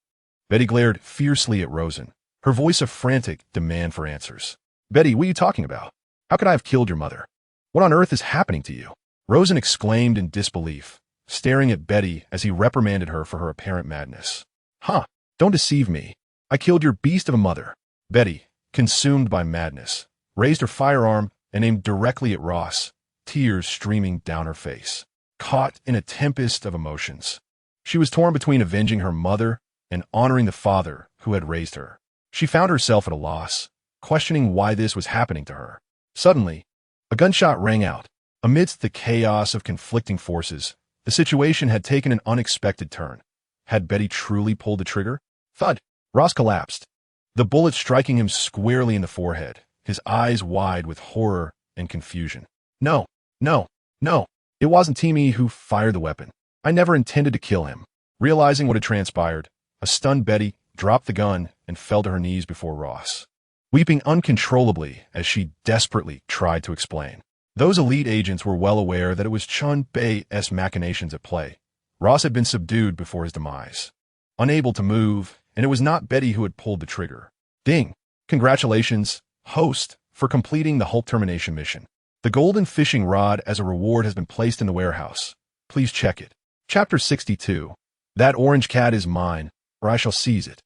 Speaker 1: Betty glared fiercely at Rosen, her voice a frantic demand for answers. "Betty, what are you talking about? How could I have killed your mother? What on earth is happening to you?" Rosen exclaimed in disbelief, staring at Betty as he reprimanded her for her apparent madness. Don't deceive me. I killed your beast of a mother." Betty, consumed by madness, raised her firearm and aimed directly at Ross, tears streaming down her face. Caught in a tempest of emotions, she was torn between avenging her mother and honoring the father who had raised her. She found herself at a loss, questioning why this was happening to her. Suddenly, a gunshot rang out. Amidst the chaos of conflicting forces, the situation had taken an unexpected turn. Had Betty truly pulled the trigger? Thud! Ross collapsed, the bullet striking him squarely in the forehead, his eyes wide with horror and confusion. No. It wasn't Timmy who fired the weapon. I never intended to kill him." Realizing what had transpired, a stunned Betty dropped the gun and fell to her knees before Ross, weeping uncontrollably as she desperately tried to explain. Those elite agents were well aware that it was Chen Bei's machinations at play. Ross had been subdued before his demise, unable to move, and it was not Betty who had pulled the trigger. Ding! Congratulations, host, for completing the Hulk termination mission. The golden fishing rod as a reward has been placed in the warehouse. Please check it. Chapter 62. That orange cat is mine, or I shall seize it.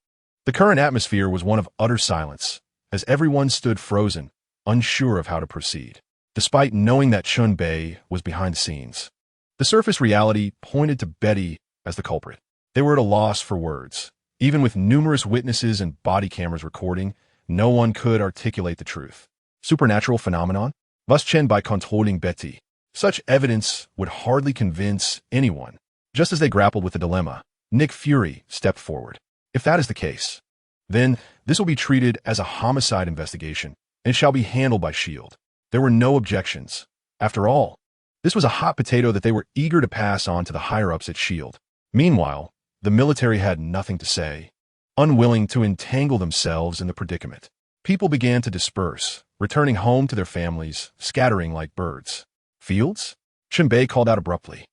Speaker 1: The current atmosphere was one of utter silence, as everyone stood frozen, unsure of how to proceed. Despite knowing that Chen Bei was behind the scenes, the surface reality pointed to Betty as the culprit. They were at a loss for words. Even with numerous witnesses and body cameras recording, no one could articulate the truth. Supernatural phenomenon? Was Chen Bei controlling Betty? Such evidence would hardly convince anyone. Just as they grappled with the dilemma, Nick Fury stepped forward. If that is the case, then this will be treated as a homicide investigation and shall be handled by S.H.I.E.L.D. There were no objections. After all, this was a hot potato that they were eager to pass on to the higher-ups at S.H.I.E.L.D. Meanwhile, the military had nothing to say, unwilling to entangle themselves in the predicament. People began to disperse, returning home to their families, scattering like birds. "Fields?" Chen Bei called out abruptly.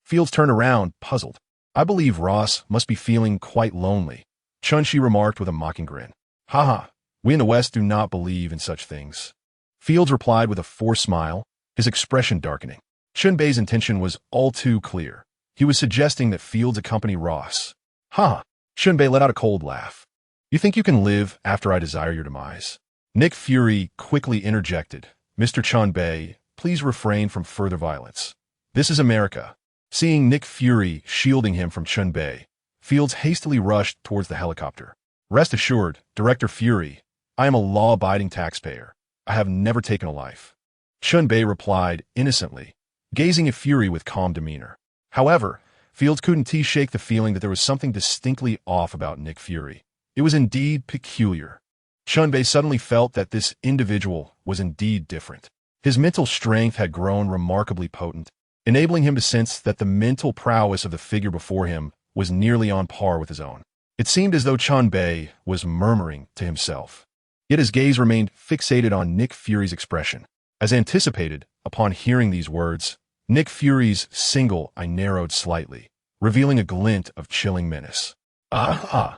Speaker 1: Fields turned around, puzzled. "I believe Ross must be feeling quite lonely," Chun-Chi remarked with a mocking grin. "Haha, We in the West do not believe in such things. Fields replied with a forced smile, his expression darkening. Chen Bei's intention was all too clear. He was suggesting that Fields accompany Ross. Ha! Chen Bei let out a cold laugh. You think you can live after I desire your demise? Nick Fury quickly interjected. Mr. Chen Bei, please refrain from further violence. This is America. Seeing Nick Fury shielding him from Chen Bei, Fields hastily rushed towards the helicopter. Rest assured, Director Fury, I am a law-abiding taxpayer. I have never taken a life. Chen Bei replied innocently, gazing at Fury with calm demeanor. However, Fields couldn't shake the feeling that there was something distinctly off about Nick Fury. It was indeed peculiar. Chen Bei suddenly felt that this individual was indeed different. His mental strength had grown remarkably potent, enabling him to sense that the mental prowess of the figure before him was nearly on par with his own. It seemed as though Chen Bei was murmuring to himself. Yet his gaze remained fixated on Nick Fury's expression. As anticipated, upon hearing these words, Nick Fury's single eye narrowed slightly, revealing a glint of chilling menace. I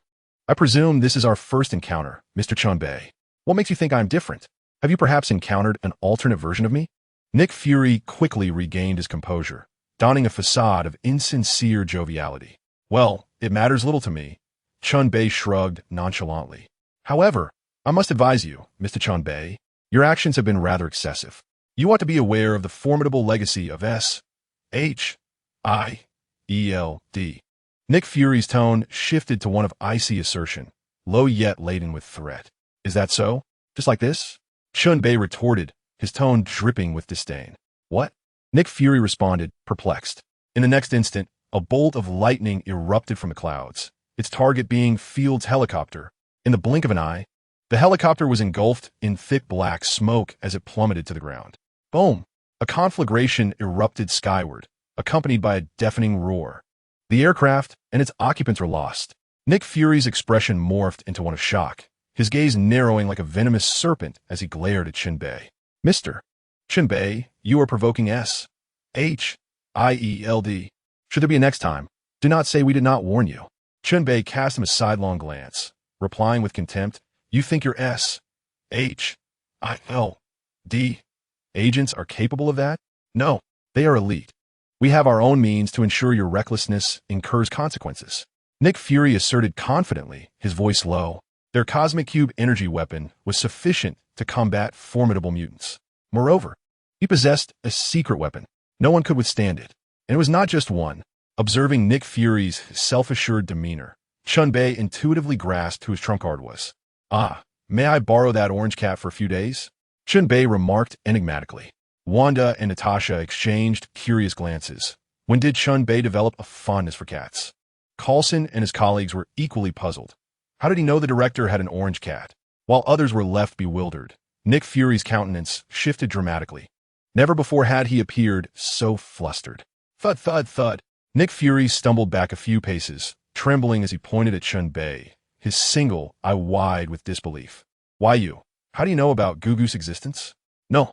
Speaker 1: presume this is our first encounter, Mr. Chen Bei. What makes you think I'm different? Have you perhaps encountered an alternate version of me? Nick Fury quickly regained his composure, donning a facade of insincere joviality. Well, it matters little to me. Chen Bei shrugged nonchalantly. However, I must advise you, Mr. Chen Bei, your actions have been rather excessive. You ought to be aware of the formidable legacy of S.H.I.E.L.D. Nick Fury's tone shifted to one of icy assertion, low yet laden with threat. Is that so? Just like this? Chen Bei retorted, his tone dripping with disdain. What? Nick Fury responded, perplexed. In the next instant, a bolt of lightning erupted from the clouds, its target being Fields' helicopter. In the blink of an eye, the helicopter was engulfed in thick black smoke as it plummeted to the ground. Boom! A conflagration erupted skyward, accompanied by a deafening roar. The aircraft and its occupants were lost. Nick Fury's expression morphed into one of shock, his gaze narrowing like a venomous serpent as he glared at Chen Bei. Mr. Chen Bei, you are provoking S.H.I.E.L.D. Should there be a next time, do not say we did not warn you. Chen Bei cast him a sidelong glance, replying with contempt, You think your S.H.I.L.D. agents are capable of that? No, they are elite. We have our own means to ensure your recklessness incurs consequences. Nick Fury asserted confidently, his voice low. Their cosmic cube energy weapon was sufficient to combat formidable mutants. Moreover, he possessed a secret weapon. No one could withstand it. And it was not just one. Observing Nick Fury's self-assured demeanor, Chen Bei intuitively grasped who his trump card was. May I borrow that orange cat for a few days? Chen Bei remarked enigmatically. Wanda and Natasha exchanged curious glances. When did Chen Bei develop a fondness for cats? Coulson and his colleagues were equally puzzled. How did he know the director had an orange cat? While others were left bewildered, Nick Fury's countenance shifted dramatically. Never before had he appeared so flustered. Thud, thud, thud. Nick Fury stumbled back a few paces, trembling as he pointed at Chen Bei, his single eye wide with disbelief. Why you? How do you know about Gugu's existence? No.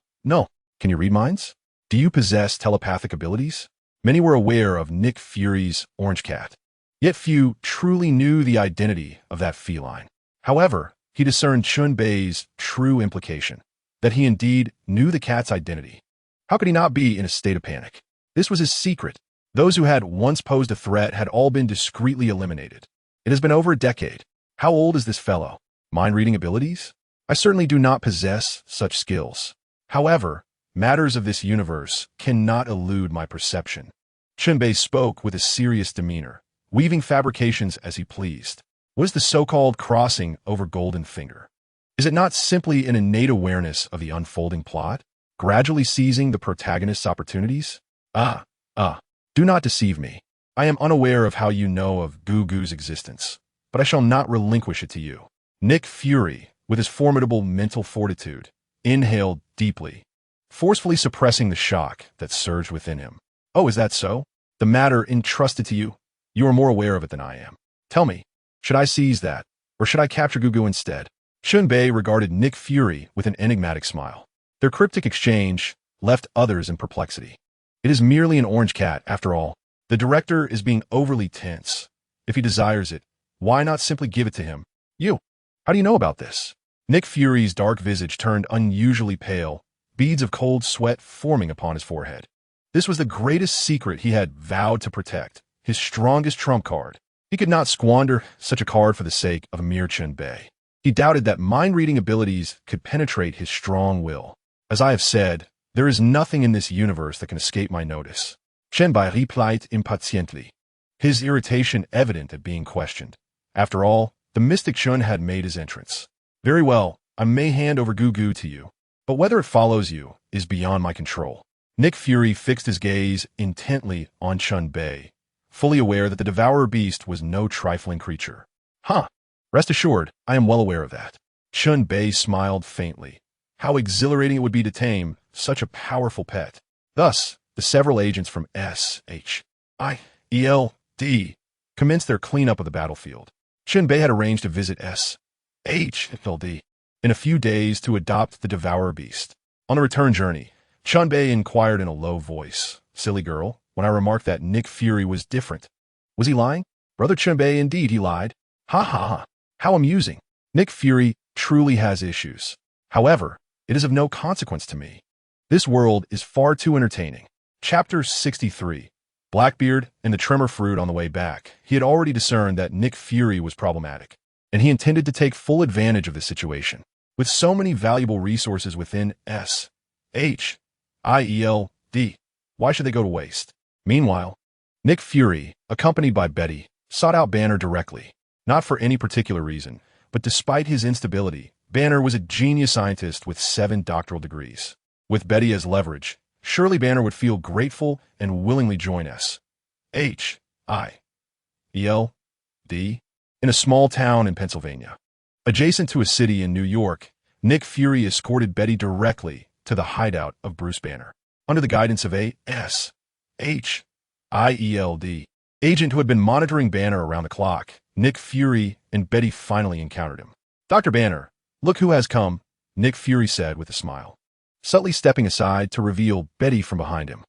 Speaker 1: Can you read minds? Do you possess telepathic abilities? Many were aware of Nick Fury's orange cat, yet few truly knew the identity of that feline. However, he discerned Chen Bei's true implication, that he indeed knew the cat's identity. How could he not be in a state of panic? This was his secret. Those who had once posed a threat had all been discreetly eliminated. It has been over a decade. How old is this fellow? Mind-reading abilities? I certainly do not possess such skills. However, matters of this universe cannot elude my perception. Chen Bei spoke with a serious demeanor, weaving fabrications as he pleased. What is the so-called crossing over Golden Finger? Is it not simply an innate awareness of the unfolding plot, gradually seizing the protagonist's opportunities? Do not deceive me. I am unaware of how you know of Gugu's existence, but I shall not relinquish it to you. Nick Fury, with his formidable mental fortitude, inhaled deeply, forcefully suppressing the shock that surged within him. Oh, is that so? The matter entrusted to you? You are more aware of it than I am. Tell me, should I seize that, or should I capture Gugu instead? Chen Bei regarded Nick Fury with an enigmatic smile. Their cryptic exchange left others in perplexity. It is merely an orange cat, after all. The director is being overly tense. If he desires it, why not simply give it to him? You. How do you know about this? Nick Fury's dark visage turned unusually pale, beads of cold sweat forming upon his forehead. This was the greatest secret he had vowed to protect, his strongest trump card. He could not squander such a card for the sake of a mere Chen Bei. He doubted that mind-reading abilities could penetrate his strong will. As I have said, there is nothing in this universe that can escape my notice. Chen Bei replied impatiently, his irritation evident at being questioned. After all, the mystic Chen had made his entrance. Very well, I may hand over Gugu to you, but whether it follows you is beyond my control. Nick Fury fixed his gaze intently on Chen Bei, fully aware that the Devourer Beast was no trifling creature. Huh. Rest assured, I am well aware of that. Chen Bei smiled faintly. How exhilarating it would be to tame such a powerful pet. Thus, the several agents from S.H.I.E.L.D. commenced their cleanup of the battlefield. Chen Bei had arranged to visit S.H.I.E.L.D. in a few days to adopt the Devourer Beast. On the return journey, Chen Bei inquired in a low voice, "Silly girl," when I remarked that Nick Fury was different. Was he lying? Brother Chen Bei, indeed he lied. Ha ha ha. How amusing. Nick Fury truly has issues. However, it is of no consequence to me. This world is far too entertaining. Chapter 63. Blackbeard and the Tremor Fruit. On the way back, he had already discerned that Nick Fury was problematic, and he intended to take full advantage of the situation. With so many valuable resources within S.H.I.E.L.D., why should they go to waste? Meanwhile, Nick Fury, accompanied by Betty, sought out Banner directly. Not for any particular reason, but despite his instability, Banner was a genius scientist with 7 doctoral degrees. With Betty as leverage, surely Banner would feel grateful and willingly join S.H.I.E.L.D. in a small town in Pennsylvania. Adjacent to a city in New York, Nick Fury escorted Betty directly to the hideout of Bruce Banner. Under the guidance of a S.H.I.E.L.D. agent who had been monitoring Banner around the clock, Nick Fury and Betty finally encountered him. "Dr. Banner, look who has come," Nick Fury said with a smile, subtly stepping aside to reveal Betty from behind him.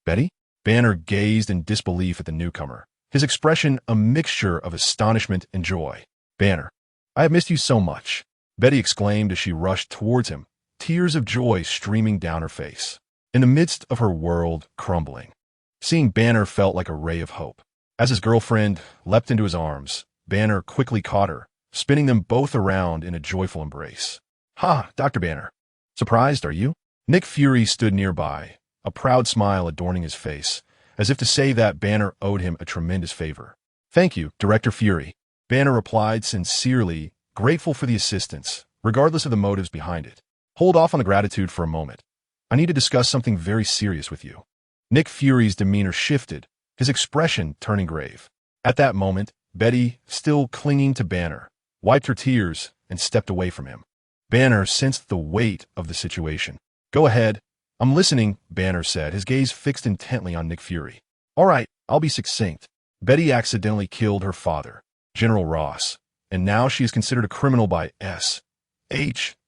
Speaker 1: Betty? Banner gazed in disbelief at the newcomer, his expression a mixture of astonishment and joy. "Banner, I have missed you so much," Betty exclaimed as she rushed towards him, tears of joy streaming down her face. In the midst of her world crumbling, seeing Banner felt like a ray of hope. As his girlfriend leapt into his arms, Banner quickly caught her, spinning them both around in a joyful embrace. "Ha, Dr. Banner. Surprised, are you?" Nick Fury stood nearby, a proud smile adorning his face, as if to say that Banner owed him a tremendous favor. "Thank you, Director Fury," Banner replied sincerely, grateful for the assistance, regardless of the motives behind it. "Hold off on the gratitude for a moment. I need to discuss something very serious with you." Nick Fury's demeanor shifted, his expression turning grave. At that moment, Betty, still clinging to Banner, wiped her tears and stepped away from him. Banner sensed the weight of the situation. "Go ahead. I'm listening," Banner said, his gaze fixed intently on Nick Fury. "All right, I'll be succinct. Betty accidentally killed her father, General Ross, and now she is considered a criminal by S.H.I.E.L.D.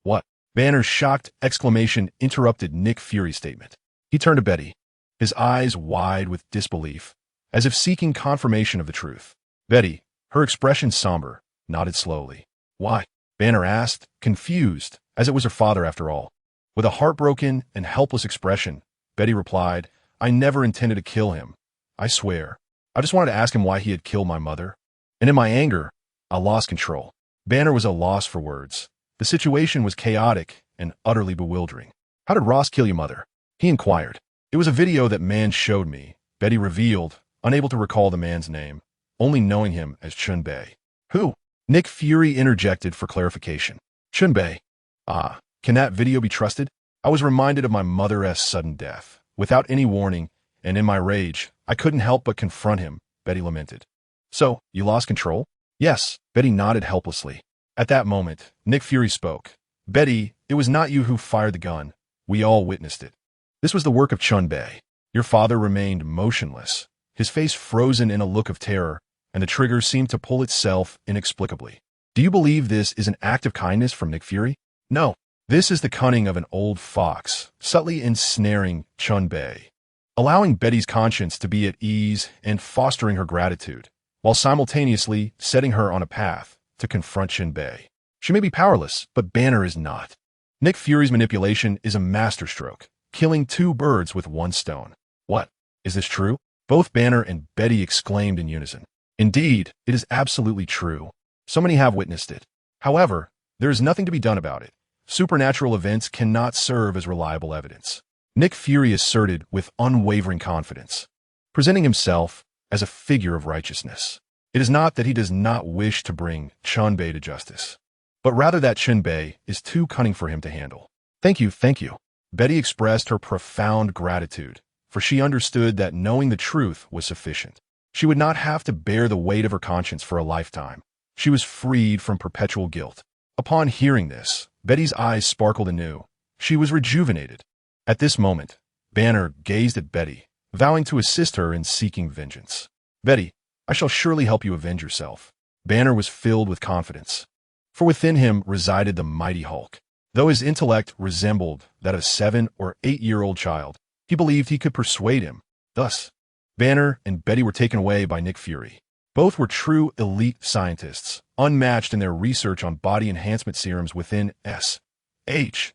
Speaker 1: What?" Banner's shocked exclamation interrupted Nick Fury's statement. He turned to Betty, his eyes wide with disbelief, as if seeking confirmation of the truth. Betty, her expression somber, nodded slowly. "Why?" Banner asked, confused, as it was her father after all. With a heartbroken and helpless expression, Betty replied, "I never intended to kill him. I swear. I just wanted to ask him why he had killed my mother. And in my anger, I lost control." Banner was at a loss for words. The situation was chaotic and utterly bewildering. "How did Ross kill your mother?" he inquired. "It was a video that man showed me," Betty revealed, unable to recall the man's name, only knowing him as Chen Bei. "Who?" Nick Fury interjected for clarification. "Chen Bei. Ah, can that video be trusted? I was reminded of my mother's sudden death, without any warning, and in my rage, I couldn't help but confront him," Betty lamented. "So, you lost control?" "Yes," Betty nodded helplessly. At that moment, Nick Fury spoke. "Betty, it was not you who fired the gun. We all witnessed it. This was the work of Chen Bei." Your father remained motionless, his face frozen in a look of terror, and the trigger seemed to pull itself inexplicably. "Do you believe this is an act of kindness from Nick Fury?" "No. This is the cunning of an old fox, subtly ensnaring Chen Bei, allowing Betty's conscience to be at ease and fostering her gratitude, while simultaneously setting her on a path to confront Chen Bei. She may be powerless, but Banner is not. Nick Fury's manipulation is a masterstroke, killing two birds with one stone. What? Is this true? Both Banner and Betty exclaimed in unison. Indeed, it is absolutely true. So many have witnessed it. However, there is nothing to be done about it. Supernatural events cannot serve as reliable evidence. Nick Fury asserted with unwavering confidence, presenting himself as a figure of righteousness. It is not that he does not wish to bring Chen Bei to justice, but rather that Chen Bei is too cunning for him to handle. Thank you, thank you. Betty expressed her profound gratitude, for she understood that knowing the truth was sufficient. She would not have to bear the weight of her conscience for a lifetime. She was freed from perpetual guilt. Upon hearing this, Betty's eyes sparkled anew. She was rejuvenated. At this moment, Banner gazed at Betty, vowing to assist her in seeking vengeance. Betty, I shall surely help you avenge yourself. Banner was filled with confidence, for within him resided the mighty Hulk. Though his intellect resembled that of a 7- or 8-year-old child, he believed he could persuade him. Thus, Banner and Betty were taken away by Nick Fury. Both were true elite scientists, unmatched in their research on body enhancement serums within SHIELD.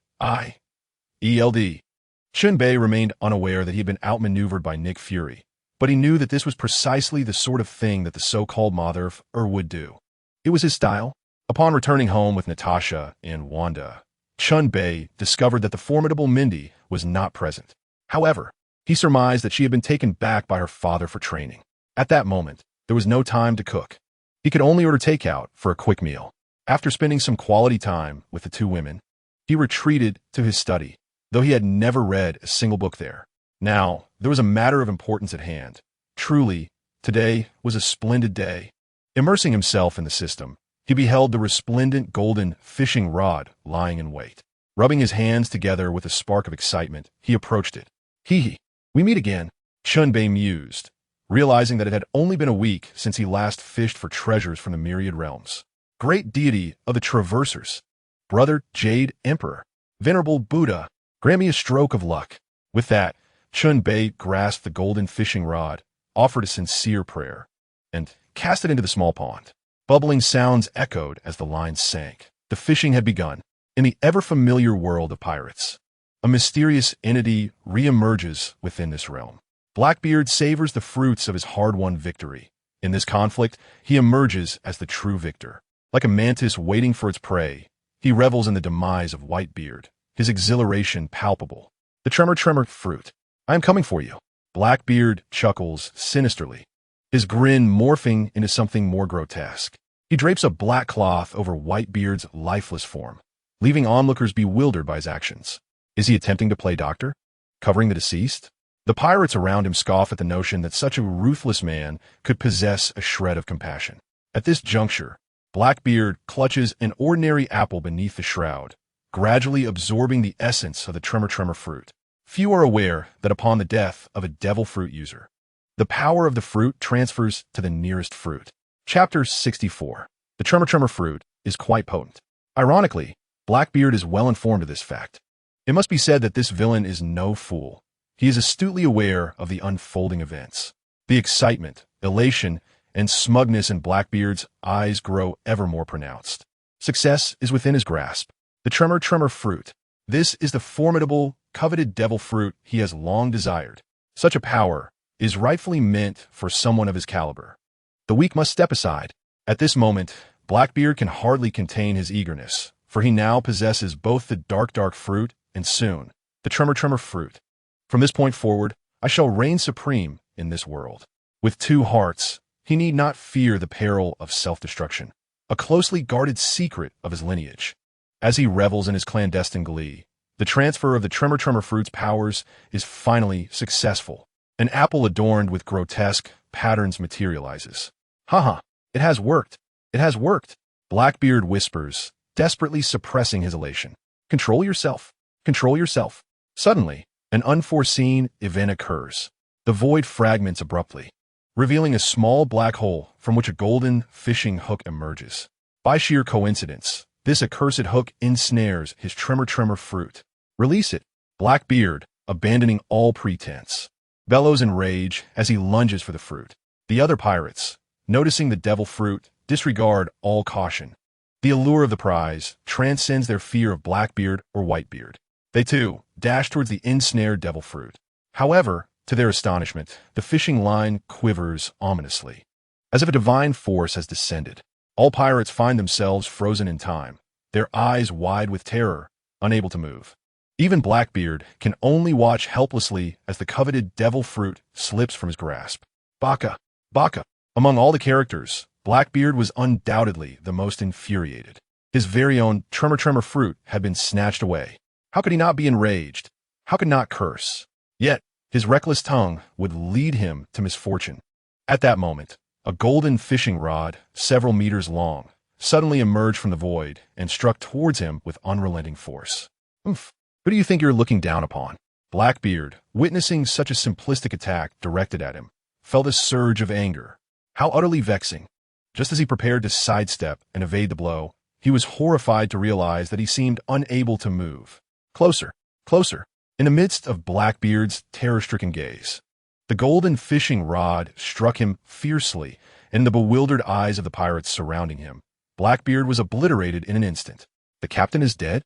Speaker 1: Chen Bei remained unaware that he had been outmaneuvered by Nick Fury, but he knew that this was precisely the sort of thing that the so-called Multiverse would do. It was his style. Upon returning home with Natasha and Wanda, Chen Bei discovered that the formidable Mindy was not present. However, he surmised that she had been taken back by her father for training. At that moment, there was no time to cook. He could only order takeout for a quick meal. After spending some quality time with the two women, he retreated to his study, though he had never read a single book there. Now, there was a matter of importance at hand. Truly, today was a splendid day. Immersing himself in the system, he beheld the resplendent golden fishing rod lying in wait. Rubbing his hands together with a spark of excitement, he approached it. Hee, we meet again, Chen Bei mused, realizing that it had only been a week since he last fished for treasures from the myriad realms. Great deity of the traversers, brother Jade Emperor, venerable Buddha, grant me a stroke of luck. With that, Chen Bei grasped the golden fishing rod, offered a sincere prayer, and cast it into the small pond. Bubbling sounds echoed as the line sank. The fishing had begun. In the ever-familiar world of pirates, a mysterious entity re-emerges within this realm. Blackbeard savors the fruits of his hard-won victory. In this conflict, he emerges as the true victor. Like a mantis waiting for its prey, he revels in the demise of Whitebeard, his exhilaration palpable. The tremor fruit. I am coming for you. Blackbeard chuckles sinisterly, his grin morphing into something more grotesque. He drapes a black cloth over Whitebeard's lifeless form, leaving onlookers bewildered by his actions. Is he attempting to play doctor, covering the deceased? The pirates around him scoff at the notion that such a ruthless man could possess a shred of compassion. At this juncture, Blackbeard clutches an ordinary apple beneath the shroud, gradually absorbing the essence of the tremor fruit. Few are aware that upon the death of a devil fruit user, the power of the fruit transfers to the nearest fruit. Chapter 64. The tremor fruit is quite potent. Ironically, Blackbeard is well informed of this fact. It must be said that this villain is no fool. He is astutely aware of the unfolding events. The excitement, elation, and smugness in Blackbeard's eyes grow ever more pronounced. Success is within his grasp. The tremor fruit. This is the formidable, coveted devil fruit he has long desired. Such a power is rightfully meant for someone of his caliber. The weak must step aside. At this moment, Blackbeard can hardly contain his eagerness, for he now possesses both the dark fruit and soon, the tremor fruit. From this point forward, I shall reign supreme in this world. With two hearts, he need not fear the peril of self-destruction, a closely guarded secret of his lineage. As he revels in his clandestine glee, the transfer of the tremor fruit's powers is finally successful. An apple adorned with grotesque patterns materializes. Haha, it has worked. It has worked. Blackbeard whispers, desperately suppressing his elation. Control yourself. Control yourself. Suddenly, an unforeseen event occurs. The void fragments abruptly, revealing a small black hole from which a golden fishing hook emerges. By sheer coincidence, this accursed hook ensnares his tremor fruit. Release it. Blackbeard, abandoning all pretense, bellows in rage as he lunges for the fruit. The other pirates, noticing the devil fruit, disregard all caution. The allure of the prize transcends their fear of Blackbeard or Whitebeard. They, too, dash towards the ensnared devil fruit. However, to their astonishment, the fishing line quivers ominously, as if a divine force has descended. All pirates find themselves frozen in time, their eyes wide with terror, unable to move. Even Blackbeard can only watch helplessly as the coveted devil fruit slips from his grasp. Baka! Baka! Among all the characters, Blackbeard was undoubtedly the most infuriated. His very own tremor fruit had been snatched away. How could he not be enraged? How could not curse? Yet, his reckless tongue would lead him to misfortune. At that moment, a golden fishing rod, several meters long, suddenly emerged from the void and struck towards him with unrelenting force. Oomph! Who do you think you're looking down upon? Blackbeard, witnessing such a simplistic attack directed at him, felt a surge of anger. How utterly vexing. Just as he prepared to sidestep and evade the blow, he was horrified to realize that he seemed unable to move. Closer, closer. In the midst of Blackbeard's terror-stricken gaze, the golden fishing rod struck him fiercely, and in the bewildered eyes of the pirates surrounding him, Blackbeard was obliterated in an instant. The captain is dead?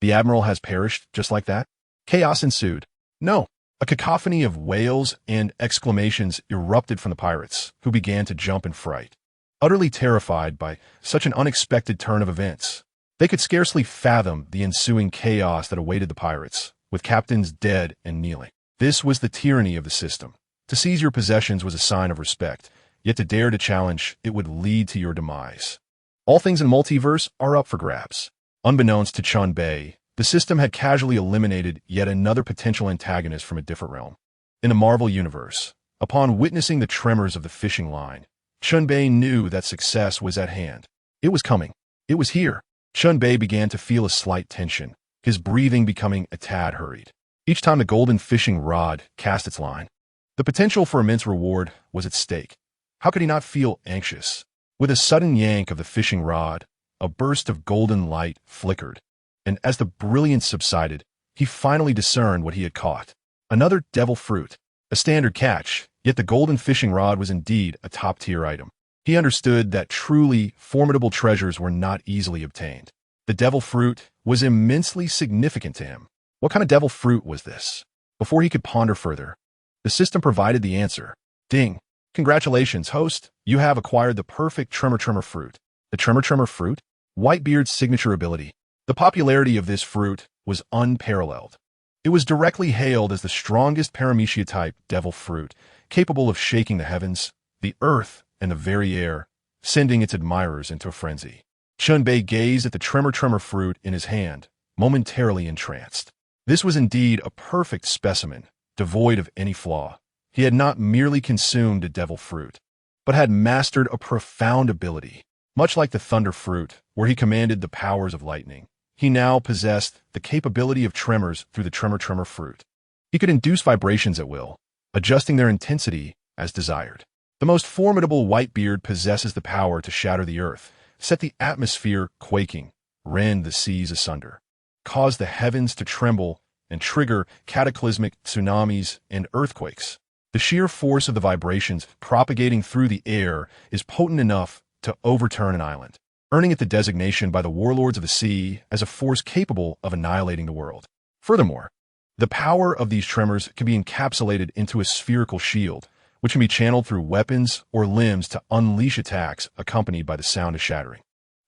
Speaker 1: The admiral has perished just like that? Chaos ensued. No, a cacophony of wails and exclamations erupted from the pirates, who began to jump in fright. Utterly terrified by such an unexpected turn of events, they could scarcely fathom the ensuing chaos that awaited the pirates, with captains dead and kneeling. This was the tyranny of the system. To seize your possessions was a sign of respect, yet to dare to challenge it would lead to your demise. All things in Multiverse are up for grabs. Unbeknownst to Chen Bei, the system had casually eliminated yet another potential antagonist from a different realm. In the Marvel Universe, upon witnessing the tremors of the fishing line, Chen Bei knew that success was at hand. It was coming. It was here. Chen Bei began to feel a slight tension, his breathing becoming a tad hurried. Each time the golden fishing rod cast its line, the potential for immense reward was at stake. How could he not feel anxious? With a sudden yank of the fishing rod, a burst of golden light flickered, and as the brilliance subsided, he finally discerned what he had caught. Another devil fruit, a standard catch, yet the golden fishing rod was indeed a top-tier item. He understood that truly formidable treasures were not easily obtained. The devil fruit was immensely significant to him. What kind of devil fruit was this? Before he could ponder further, the system provided the answer. Ding! Congratulations, host. You have acquired the perfect tremor fruit. The tremor fruit? Whitebeard's signature ability. The popularity of this fruit was unparalleled. It was directly hailed as the strongest paramecia-type devil fruit, capable of shaking the heavens, the earth, and the very air, sending its admirers into a frenzy. Chen Bei gazed at the tremor fruit in his hand, momentarily entranced. This was indeed a perfect specimen, devoid of any flaw. He had not merely consumed a devil fruit, but had mastered a profound ability. Much like the thunder fruit, where he commanded the powers of lightning, he now possessed the capability of tremors through the tremor fruit. He could induce vibrations at will, adjusting their intensity as desired. The most formidable Whitebeard possesses the power to shatter the earth, set the atmosphere quaking, rend the seas asunder, cause the heavens to tremble, and trigger cataclysmic tsunamis and earthquakes. The sheer force of the vibrations propagating through the air is potent enough to overturn an island, earning it the designation by the warlords of the sea as a force capable of annihilating the world. Furthermore, the power of these tremors can be encapsulated into a spherical shield, which can be channeled through weapons or limbs to unleash attacks accompanied by the sound of shattering.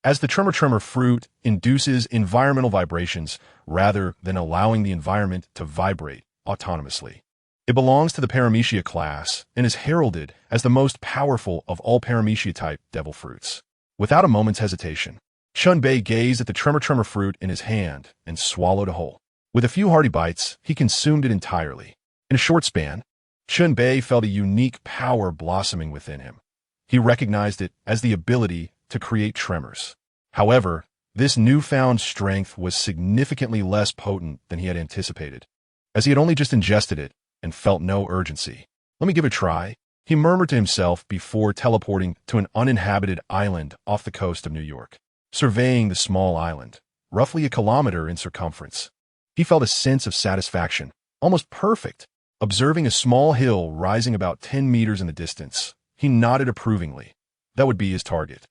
Speaker 1: As the tremor fruit induces environmental vibrations rather than allowing the environment to vibrate autonomously. It belongs to the paramecia class and is heralded as the most powerful of all paramecia-type devil fruits. Without a moment's hesitation, Chen Bei gazed at the tremor fruit in his hand and swallowed a whole. With a few hearty bites, he consumed it entirely. In a short span, Chen Bei felt a unique power blossoming within him. He recognized it as the ability to create tremors. However, this newfound strength was significantly less potent than he had anticipated, as he had only just ingested it and felt no urgency. Let me give it a try, he murmured to himself before teleporting to an uninhabited island off the coast of New York. Surveying the small island, roughly a kilometer in circumference, he felt a sense of satisfaction, almost perfect. Observing a small hill rising about 10 meters in the distance, he nodded approvingly. That would be his target.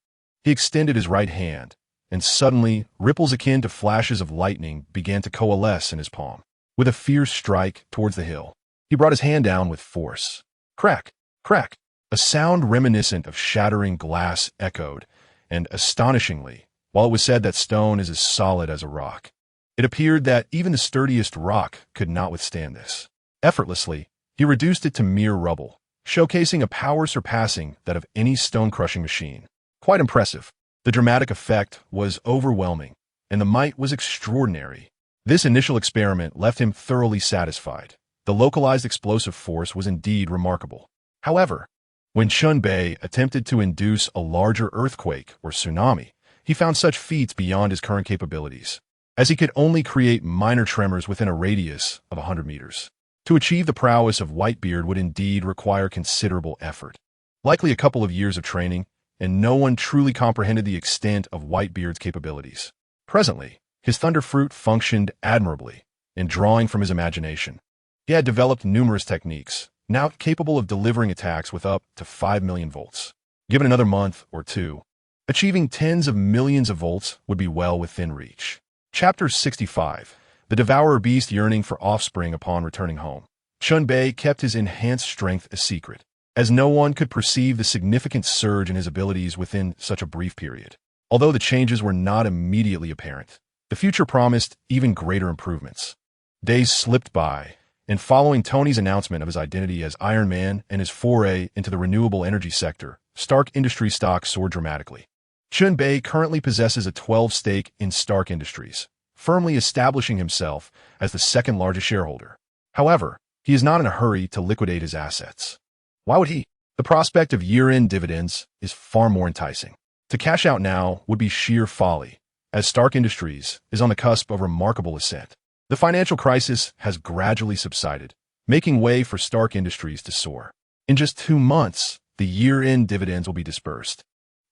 Speaker 1: He extended his right hand, and suddenly, ripples akin to flashes of lightning began to coalesce in his palm. With a fierce strike towards the hill, he brought his hand down with force. Crack! Crack! A sound reminiscent of shattering glass echoed, and astonishingly, while it was said that stone is as solid as a rock, it appeared that even the sturdiest rock could not withstand this. Effortlessly, he reduced it to mere rubble, showcasing a power surpassing that of any stone-crushing machine. Quite impressive. The dramatic effect was overwhelming, and the might was extraordinary. This initial experiment left him thoroughly satisfied. The localized explosive force was indeed remarkable. However, when Chen Bei attempted to induce a larger earthquake or tsunami, he found such feats beyond his current capabilities, as he could only create minor tremors within a radius of 100 meters. To achieve the prowess of Whitebeard would indeed require considerable effort, likely a couple of years of training, and no one truly comprehended the extent of Whitebeard's capabilities. Presently, his thunder fruit functioned admirably in drawing from his imagination. He had developed numerous techniques, now capable of delivering attacks with up to 5 million volts. Given another month or two, achieving tens of millions of volts would be well within reach. Chapter 65. The Devourer Beast Yearning for Offspring Upon Returning Home. Chen Bei kept his enhanced strength a secret, as no one could perceive the significant surge in his abilities within such a brief period. Although the changes were not immediately apparent, the future promised even greater improvements. Days slipped by, and following Tony's announcement of his identity as Iron Man and his foray into the renewable energy sector, Stark Industries stock soared dramatically. Chen Bei currently possesses a 12% stake in Stark Industries, firmly establishing himself as the second largest shareholder. However, he is not in a hurry to liquidate his assets. Why would he? The prospect of year-end dividends is far more enticing. To cash out now would be sheer folly, as Stark Industries is on the cusp of remarkable ascent. The financial crisis has gradually subsided, making way for Stark Industries to soar. In just 2 months, the year-end dividends will be dispersed,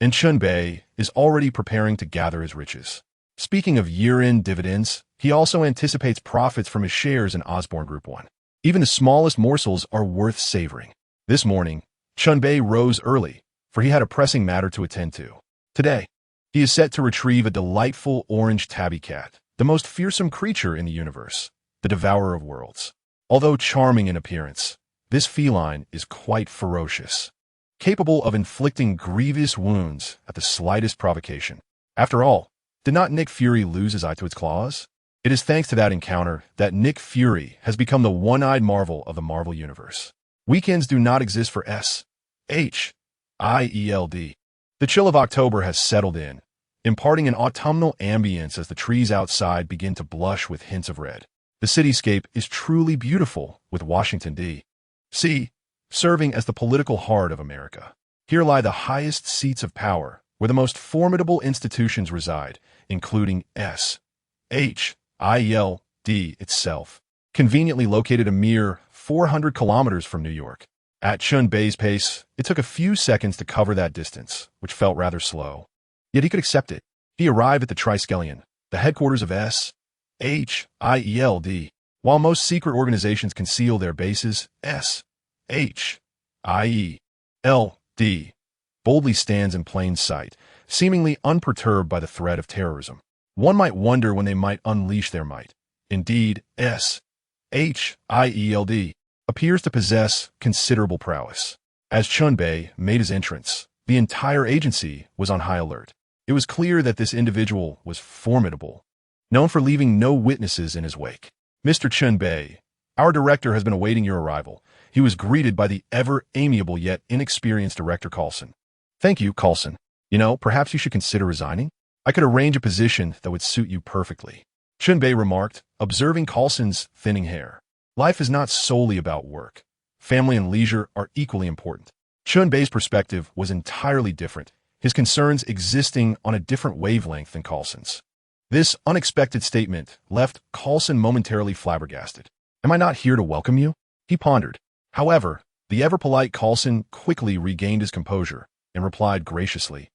Speaker 1: and Chen Bei is already preparing to gather his riches. Speaking of year-end dividends, he also anticipates profits from his shares in Osborne Group 1. Even the smallest morsels are worth savoring. This morning, Chen Bei rose early, for he had a pressing matter to attend to. Today, he is set to retrieve a delightful orange tabby cat, the most fearsome creature in the universe, the devourer of worlds. Although charming in appearance, this feline is quite ferocious, capable of inflicting grievous wounds at the slightest provocation. After all, did not Nick Fury lose his eye to its claws? It is thanks to that encounter that Nick Fury has become the one-eyed marvel of the Marvel Universe. Weekends do not exist for S.H.I.E.L.D. The chill of October has settled in, imparting an autumnal ambience as the trees outside begin to blush with hints of red. The cityscape is truly beautiful, with Washington, D.C. serving as the political heart of America. Here lie the highest seats of power, where the most formidable institutions reside, including S.H.I.E.L.D. itself, conveniently located a mere 400 kilometers from New York. At Chen Bei's pace, it took a few seconds to cover that distance, which felt rather slow. Yet he could accept it. He arrived at the Triskelion, the headquarters of S.H.I.E.L.D. While most secret organizations conceal their bases, S.H.I.E.L.D. boldly stands in plain sight, seemingly unperturbed by the threat of terrorism. One might wonder when they might unleash their might. Indeed, S.H.I.E.L.D. appears to possess considerable prowess. As Chen Bei made his entrance, the entire agency was on high alert. It was clear that this individual was formidable, known for leaving no witnesses in his wake. Mr. Chen Bei, our director has been awaiting your arrival. He was greeted by the ever-amiable yet inexperienced Director Coulson. Thank you, Coulson. Perhaps you should consider resigning? I could arrange a position that would suit you perfectly. Chen Bei remarked, observing Coulson's thinning hair. Life is not solely about work. Family and leisure are equally important. Chen Bei's perspective was entirely different, his concerns existing on a different wavelength than Coulson's. This unexpected statement left Coulson momentarily flabbergasted. Am I not here to welcome you? He pondered. However, the ever-polite Coulson quickly regained his composure and replied graciously,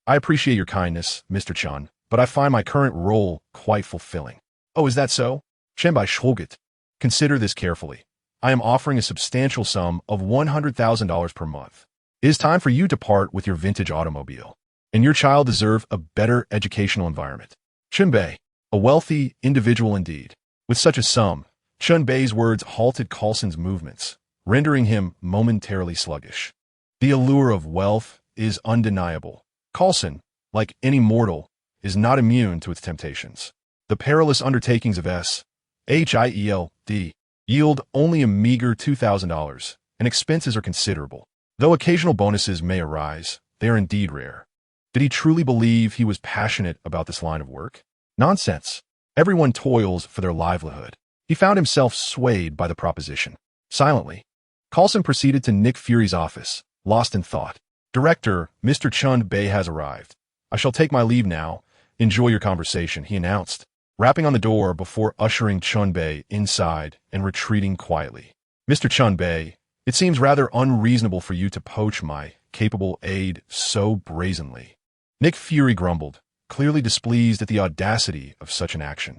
Speaker 1: I appreciate your kindness, Mr. Chen, but I find my current role quite fulfilling. Oh, is that so? Chen Bei shrugged. Consider this carefully. I am offering a substantial sum of $100,000 per month. It is time for you to part with your vintage automobile. and your child deserves a better educational environment. Chen Bei, a wealthy individual indeed. With such a sum, Chen Bei's words halted Coulson's movements, rendering him momentarily sluggish. The allure of wealth is undeniable. Coulson, like any mortal, is not immune to its temptations. The perilous undertakings of SHIELD yield only a meager $2,000, and expenses are considerable. Though occasional bonuses may arise, they are indeed rare. Did he truly believe he was passionate about this line of work? Nonsense. Everyone toils for their livelihood. He found himself swayed by the proposition. Silently, Coulson proceeded to Nick Fury's office, lost in thought. Director, Mr. Chen Bei has arrived. I shall take my leave now. Enjoy your conversation, he announced, rapping on the door before ushering Chen Bei inside and retreating quietly. Mr. Chen Bei, it seems rather unreasonable for you to poach my capable aide so brazenly. Nick Fury grumbled, clearly displeased at the audacity of such an action.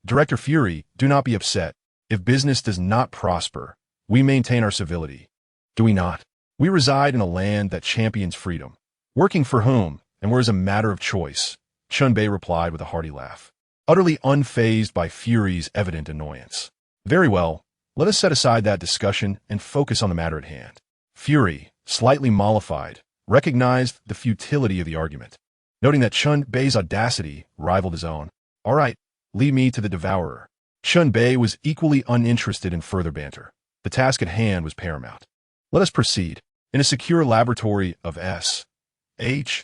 Speaker 1: Director Fury, do not be upset. If business does not prosper, we maintain our civility. Do we not? We reside in a land that champions freedom. Working for whom, and where is a matter of choice, Chen Bei replied with a hearty laugh, utterly unfazed by Fury's evident annoyance. Very well, let us set aside that discussion and focus on the matter at hand. Fury, slightly mollified, recognized the futility of the argument, noting that Chen Bei's audacity rivaled his own. All right, lead me to the devourer. Chen Bei was equally uninterested in further banter. The task at hand was paramount. Let us proceed. In a secure laboratory of SHIELD,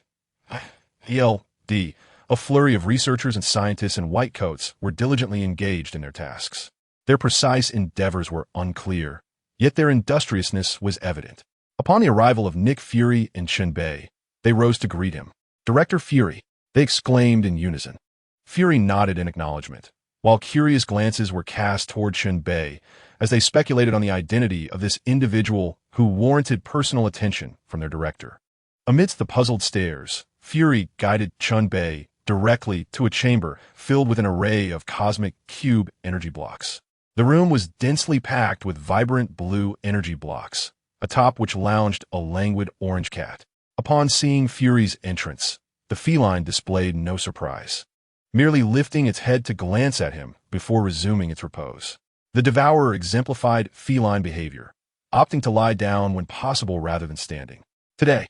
Speaker 1: a flurry of researchers and scientists in white coats were diligently engaged in their tasks. Their precise endeavors were unclear, yet their industriousness was evident. Upon the arrival of Nick Fury and Chen Bei, they rose to greet him. Director Fury, they exclaimed in unison. Fury nodded in acknowledgement, while curious glances were cast toward Chen Bei as they speculated on the identity of this individual who warranted personal attention from their director. Amidst the puzzled stares, Fury guided Chen Bei directly to a chamber filled with an array of cosmic cube energy blocks. The room was densely packed with vibrant blue energy blocks, atop which lounged a languid orange cat. Upon seeing Fury's entrance, the feline displayed no surprise, merely lifting its head to glance at him before resuming its repose. The devourer exemplified feline behavior, opting to lie down when possible rather than standing. Today,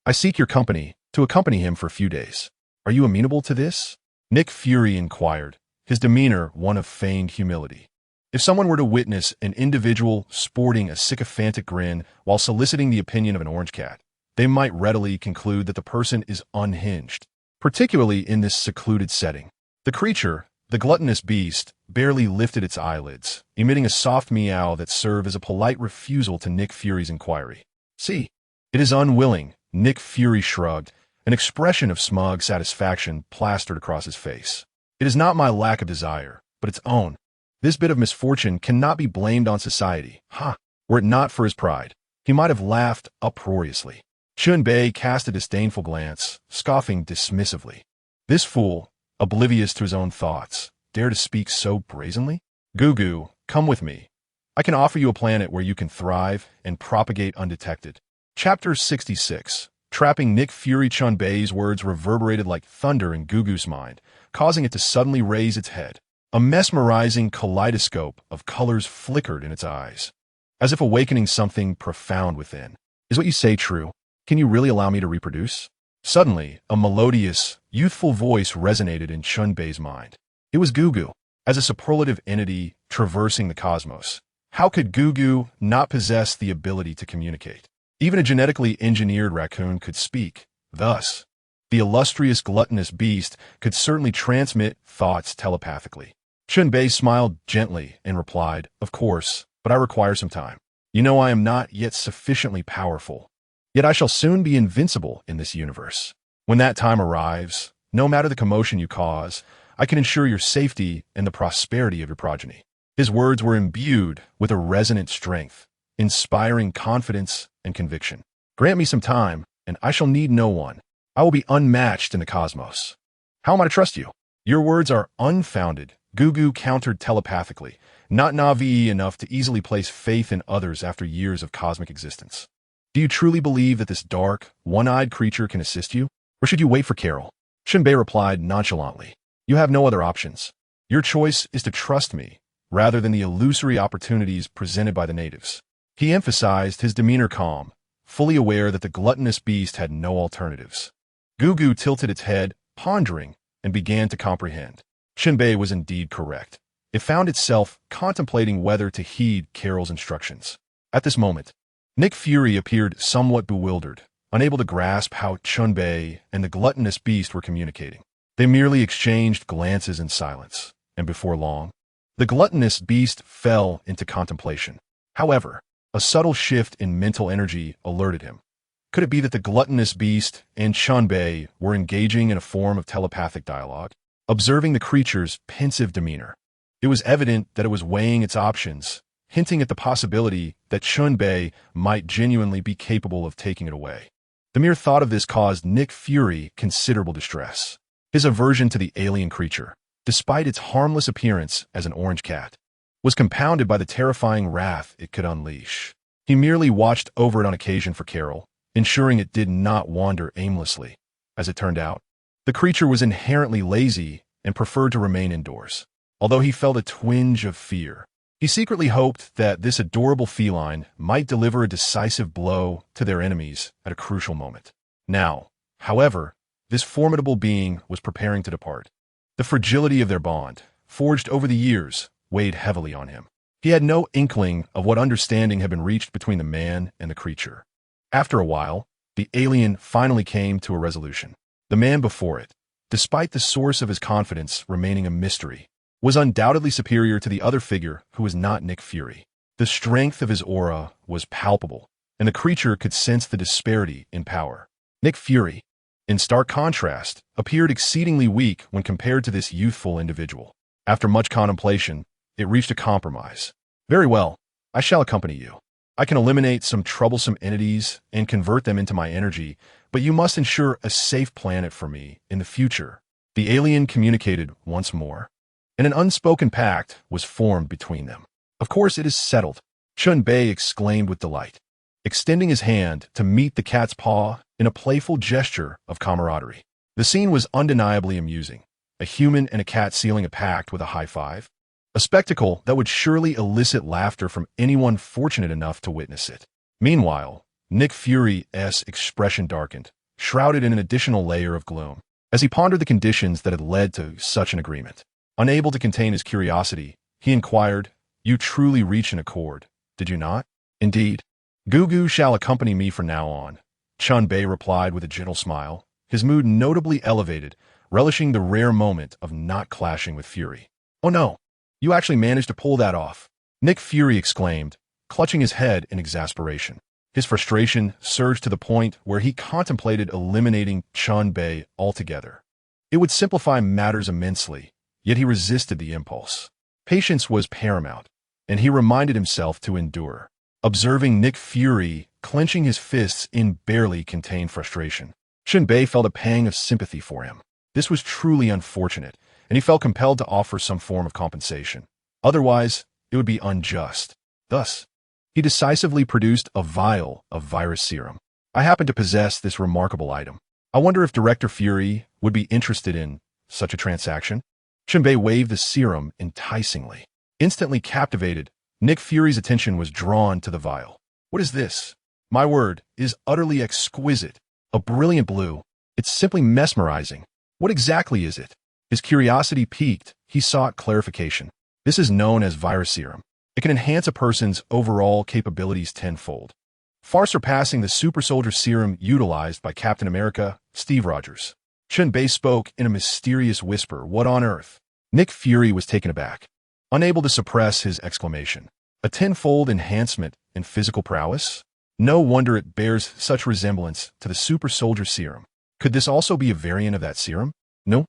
Speaker 1: I seek your company to accompany him for a few days. Are you amenable to this? Nick Fury inquired, his demeanor one of feigned humility. If someone were to witness an individual sporting a sycophantic grin while soliciting the opinion of an orange cat, they might readily conclude that the person is unhinged, particularly in this secluded setting. The creature, the gluttonous beast, barely lifted its eyelids, emitting a soft meow that served as a polite refusal to Nick Fury's inquiry. See, it is unwilling, Nick Fury shrugged, an expression of smug satisfaction plastered across his face. It is not my lack of desire, but its own. This bit of misfortune cannot be blamed on society. Were it not for his pride, he might have laughed uproariously. Chen Bei cast a disdainful glance, scoffing dismissively. This fool, oblivious to his own thoughts, dare to speak so brazenly? Gugu, come with me. I can offer you a planet where you can thrive and propagate undetected. Chapter 66. Trapping Nick Fury. Chen Bei's words reverberated like thunder in Gugu's mind, causing it to suddenly raise its head. A mesmerizing kaleidoscope of colors flickered in its eyes, as if awakening something profound within. Is what you say true? Can you really allow me to reproduce? Suddenly, a melodious, youthful voice resonated in Chen Bei's mind. It was Gugu. As a superlative entity traversing the cosmos, how could Gugu not possess the ability to communicate? Even a genetically engineered raccoon could speak. Thus, the illustrious gluttonous beast could certainly transmit thoughts telepathically. Chen Bei smiled gently and replied, "Of course, but I require some time. You know I am not yet sufficiently powerful. Yet I shall soon be invincible in this universe. When that time arrives, no matter the commotion you cause, I can ensure your safety and the prosperity of your progeny." His words were imbued with a resonant strength, inspiring confidence and conviction. Grant me some time, and I shall need no one. I will be unmatched in the cosmos. How am I to trust you? Your words are unfounded, Gugu countered telepathically, not naive enough to easily place faith in others after years of cosmic existence. Do you truly believe that this dark, one-eyed creature can assist you? Or should you wait for Carol? Chen Bei replied nonchalantly. You have no other options. Your choice is to trust me, rather than the illusory opportunities presented by the natives. He emphasized, his demeanor calm, fully aware that the gluttonous beast had no alternatives. Gugu tilted its head, pondering, and began to comprehend. Chen Bei was indeed correct. It found itself contemplating whether to heed Carol's instructions. At this moment, Nick Fury appeared somewhat bewildered, unable to grasp how Chen Bei and the gluttonous beast were communicating. They merely exchanged glances in silence, and before long, the gluttonous beast fell into contemplation. However, a subtle shift in mental energy alerted him. Could it be that the gluttonous beast and Chen Bei were engaging in a form of telepathic dialogue? Observing the creature's pensive demeanor, it was evident that it was weighing its options, hinting at the possibility that Chen Bei might genuinely be capable of taking it away. The mere thought of this caused Nick Fury considerable distress. His aversion to the alien creature, despite its harmless appearance as an orange cat, was compounded by the terrifying wrath it could unleash. He merely watched over it on occasion for Carol, ensuring it did not wander aimlessly. As it turned out, the creature was inherently lazy and preferred to remain indoors. Although he felt a twinge of fear, he secretly hoped that this adorable feline might deliver a decisive blow to their enemies at a crucial moment. Now, however, this formidable being was preparing to depart. The fragility of their bond, forged over the years, weighed heavily on him. He had no inkling of what understanding had been reached between the man and the creature. After a while, the alien finally came to a resolution. The man before it, despite the source of his confidence remaining a mystery, was undoubtedly superior to the other figure who was not Nick Fury. The strength of his aura was palpable, and the creature could sense the disparity in power. Nick Fury, in stark contrast, appeared exceedingly weak when compared to this youthful individual. After much contemplation, it reached a compromise. Very well, I shall accompany you. I can eliminate some troublesome entities and convert them into my energy, but you must ensure a safe planet for me in the future. The alien communicated once more, and an unspoken pact was formed between them. Of course it is settled, Chen Bei exclaimed with delight, extending his hand to meet the cat's paw in a playful gesture of camaraderie. The scene was undeniably amusing, a human and a cat sealing a pact with a high five, a spectacle that would surely elicit laughter from anyone fortunate enough to witness it. Meanwhile, Nick Fury's expression darkened, shrouded in an additional layer of gloom, as he pondered the conditions that had led to such an agreement. Unable to contain his curiosity, he inquired, You truly reached an accord, did you not? Indeed. Gugu shall accompany me from now on, Chen Bei replied with a gentle smile, his mood notably elevated, relishing the rare moment of not clashing with Fury. Oh no, you actually managed to pull that off, Nick Fury exclaimed, clutching his head in exasperation. His frustration surged to the point where he contemplated eliminating Chen Bei altogether. It would simplify matters immensely, yet he resisted the impulse. Patience was paramount, and he reminded himself to endure. Observing Nick Fury clenching his fists in barely contained frustration, Chen Bei felt a pang of sympathy for him. This was truly unfortunate, and he felt compelled to offer some form of compensation. Otherwise, it would be unjust. Thus, he decisively produced a vial of virus serum. I happen to possess this remarkable item. I wonder if Director Fury would be interested in such a transaction? Chen Bei waved the serum enticingly. Instantly captivated, Nick Fury's attention was drawn to the vial. What is this? My word, it is utterly exquisite. A brilliant blue. It's simply mesmerizing. What exactly is it? His curiosity piqued. He sought clarification. This is known as virus serum. It can enhance a person's overall capabilities tenfold, far surpassing the super soldier serum utilized by Captain America, Steve Rogers. Chen Bei spoke in a mysterious whisper. What on earth? Nick Fury was taken aback, unable to suppress his exclamation. A tenfold enhancement in physical prowess? No wonder it bears such resemblance to the super soldier serum. Could this also be a variant of that serum? No.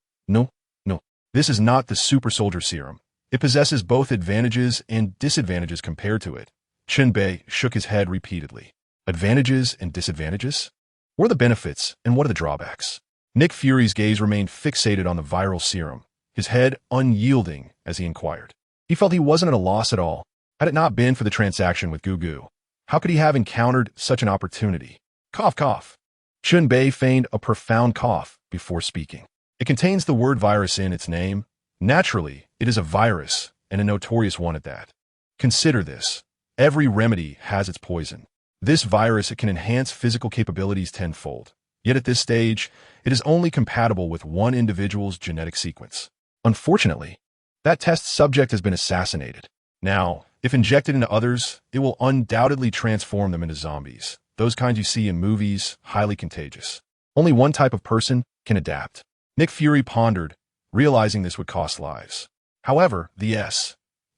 Speaker 1: This is not the super soldier serum. It possesses both advantages and disadvantages compared to it. Chen Bei shook his head repeatedly. Advantages and disadvantages? What are the benefits and what are the drawbacks? Nick Fury's gaze remained fixated on the viral serum, his head unyielding as he inquired. He felt he wasn't at a loss at all. Had it not been for the transaction with Gugu, how could he have encountered such an opportunity? Cough, cough. Chen Bei feigned a profound cough before speaking. It contains the word virus in its name. Naturally, it is a virus, and a notorious one at that. Consider this. Every remedy has its poison. This virus, it can enhance physical capabilities tenfold. Yet at this stage, it is only compatible with one individual's genetic sequence. Unfortunately, that test subject has been assassinated. Now, if injected into others, it will undoubtedly transform them into zombies. Those kinds you see in movies, highly contagious. Only one type of person can adapt. Nick Fury pondered, realizing this would cost lives. However, the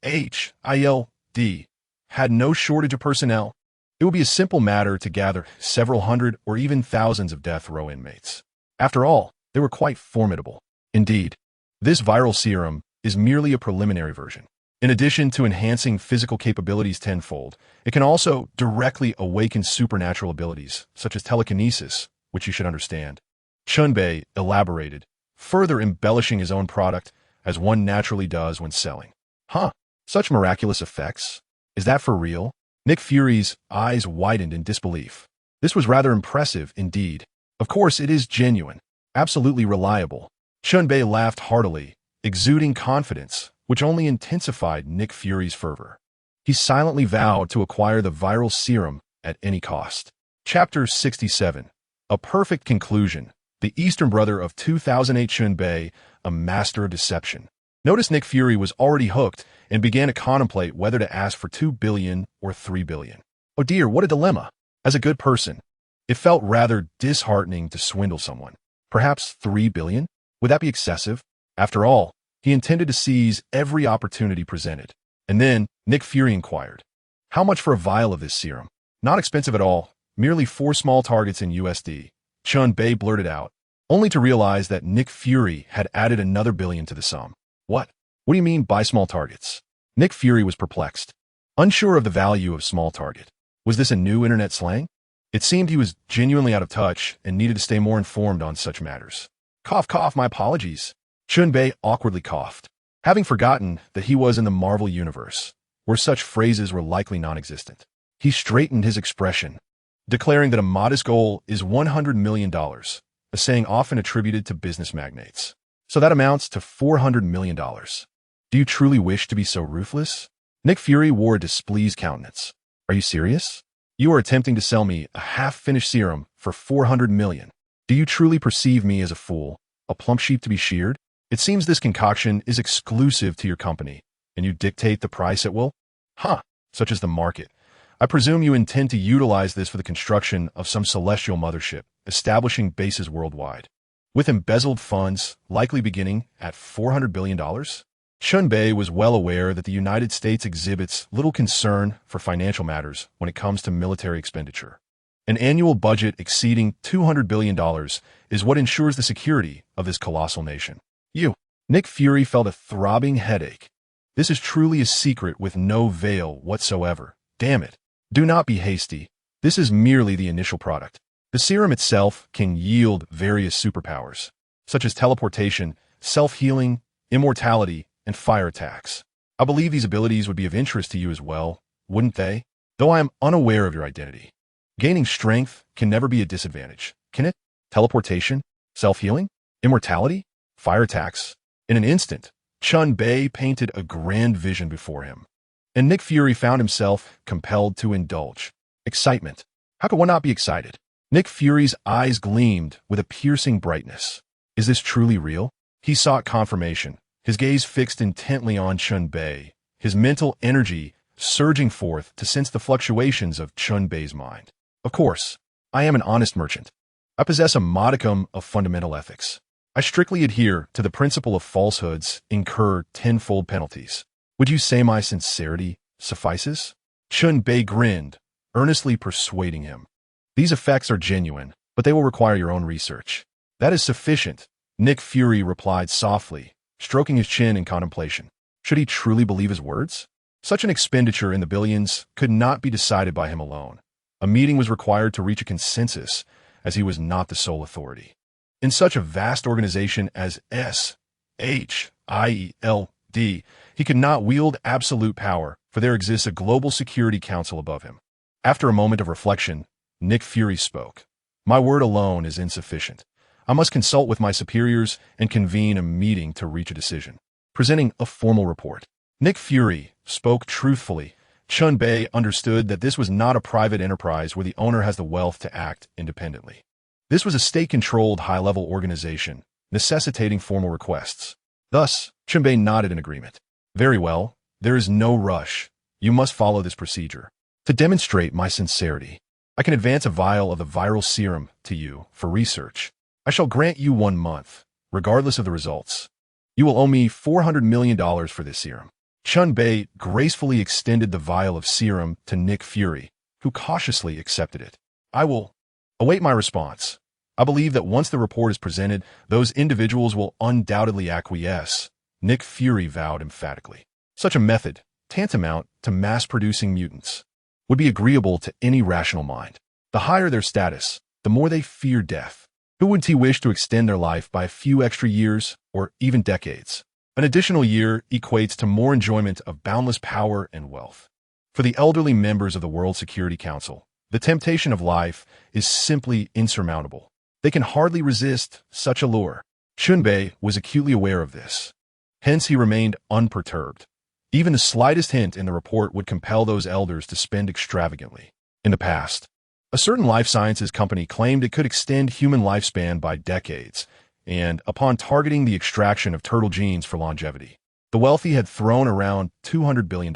Speaker 1: SHIELD had no shortage of personnel. It would be a simple matter to gather several hundred or even thousands of death row inmates. After all, they were quite formidable. Indeed, this viral serum is merely a preliminary version. In addition to enhancing physical capabilities tenfold, it can also directly awaken supernatural abilities, such as telekinesis, which you should understand. Chen Bei elaborated, further embellishing his own product, as one naturally does when selling. Huh, such miraculous effects? Is that for real? Nick Fury's eyes widened in disbelief. This was rather impressive indeed. Of course, it is genuine, absolutely reliable. Chen Bei laughed heartily, exuding confidence, which only intensified Nick Fury's fervor. He silently vowed to acquire the viral serum at any cost. Chapter 67. A perfect conclusion. The Eastern brother of 2008 Chen Bei, a master of deception. Notice Nick Fury was already hooked and began to contemplate whether to ask for 2 billion or 3 billion. Oh dear, what a dilemma. As a good person, it felt rather disheartening to swindle someone. Perhaps 3 billion? Would that be excessive? After all, he intended to seize every opportunity presented. And then Nick Fury inquired, how much for a vial of this serum? Not expensive at all, merely 4 small targets in USD. Chen Bei blurted out, only to realize that Nick Fury had added another billion to the sum. What? What do you mean by small targets? Nick Fury was perplexed, unsure of the value of small target. Was this a new internet slang? It seemed he was genuinely out of touch and needed to stay more informed on such matters. Cough, cough, my apologies. Chen Bei awkwardly coughed, having forgotten that he was in the Marvel Universe, where such phrases were likely non-existent. He straightened his expression, declaring that a modest goal is $100 million, a saying often attributed to business magnates. So that amounts to $400 million. Do you truly wish to be so ruthless? Nick Fury wore a displeased countenance. Are you serious? You are attempting to sell me a half-finished serum for $400 million. Do you truly perceive me as a fool, a plump sheep to be sheared? It seems this concoction is exclusive to your company, and you dictate the price it will? Huh, such is the market. I presume you intend to utilize this for the construction of some celestial mothership, establishing bases worldwide. With embezzled funds likely beginning at $400 billion? Chen Bei was well aware that the United States exhibits little concern for financial matters when it comes to military expenditure. An annual budget exceeding $200 billion is what ensures the security of this colossal nation. Nick Fury felt a throbbing headache. This is truly a secret with no veil whatsoever. Damn it. Do not be hasty. This is merely the initial product. The serum itself can yield various superpowers, such as teleportation, self-healing, immortality, and fire attacks. I believe these abilities would be of interest to you as well, wouldn't they? Though I am unaware of your identity. Gaining strength can never be a disadvantage, can it? Teleportation, self-healing, immortality, fire attacks. In an instant, Chen Bei painted a grand vision before him, and Nick Fury found himself compelled to indulge. Excitement. How could one not be excited? Nick Fury's eyes gleamed with a piercing brightness. Is this truly real? He sought confirmation, his gaze fixed intently on Chen Bei, his mental energy surging forth to sense the fluctuations of Chen Bei's mind. Of course, I am an honest merchant. I possess a modicum of fundamental ethics. I strictly adhere to the principle of falsehoods incur tenfold penalties. Would you say my sincerity suffices? Chen Bei grinned, earnestly persuading him. These effects are genuine, but they will require your own research. That is sufficient, Nick Fury replied softly, stroking his chin in contemplation. Should he truly believe his words? Such an expenditure in the billions could not be decided by him alone. A meeting was required to reach a consensus, as he was not the sole authority. In such a vast organization as SHIELD, he could not wield absolute power, for there exists a global security council above him. After a moment of reflection, Nick Fury spoke. My word alone is insufficient. I must consult with my superiors and convene a meeting to reach a decision. Presenting a formal report. Nick Fury spoke truthfully. Chen Bei understood that this was not a private enterprise where the owner has the wealth to act independently. This was a state-controlled high-level organization, necessitating formal requests. Thus, Chen Bei nodded in agreement. Very well, there is no rush. You must follow this procedure. To demonstrate my sincerity, I can advance a vial of the viral serum to you for research. I shall grant you 1 month, regardless of the results. You will owe me $400 million for this serum. Chen Bei gracefully extended the vial of serum to Nick Fury, who cautiously accepted it. I will await my response. I believe that once the report is presented, those individuals will undoubtedly acquiesce, Nick Fury vowed emphatically. Such a method, tantamount to mass-producing mutants, would be agreeable to any rational mind. The higher their status, the more they fear death. Who wouldn't wish to extend their life by a few extra years or even decades? An additional year equates to more enjoyment of boundless power and wealth. For the elderly members of the World Security Council, the temptation of life is simply insurmountable. They can hardly resist such a lure. Chen Bei was acutely aware of this. Hence he remained unperturbed. Even the slightest hint in the report would compel those elders to spend extravagantly. In the past, a certain life sciences company claimed it could extend human lifespan by decades, and upon targeting the extraction of turtle genes for longevity, the wealthy had thrown around $200 billion.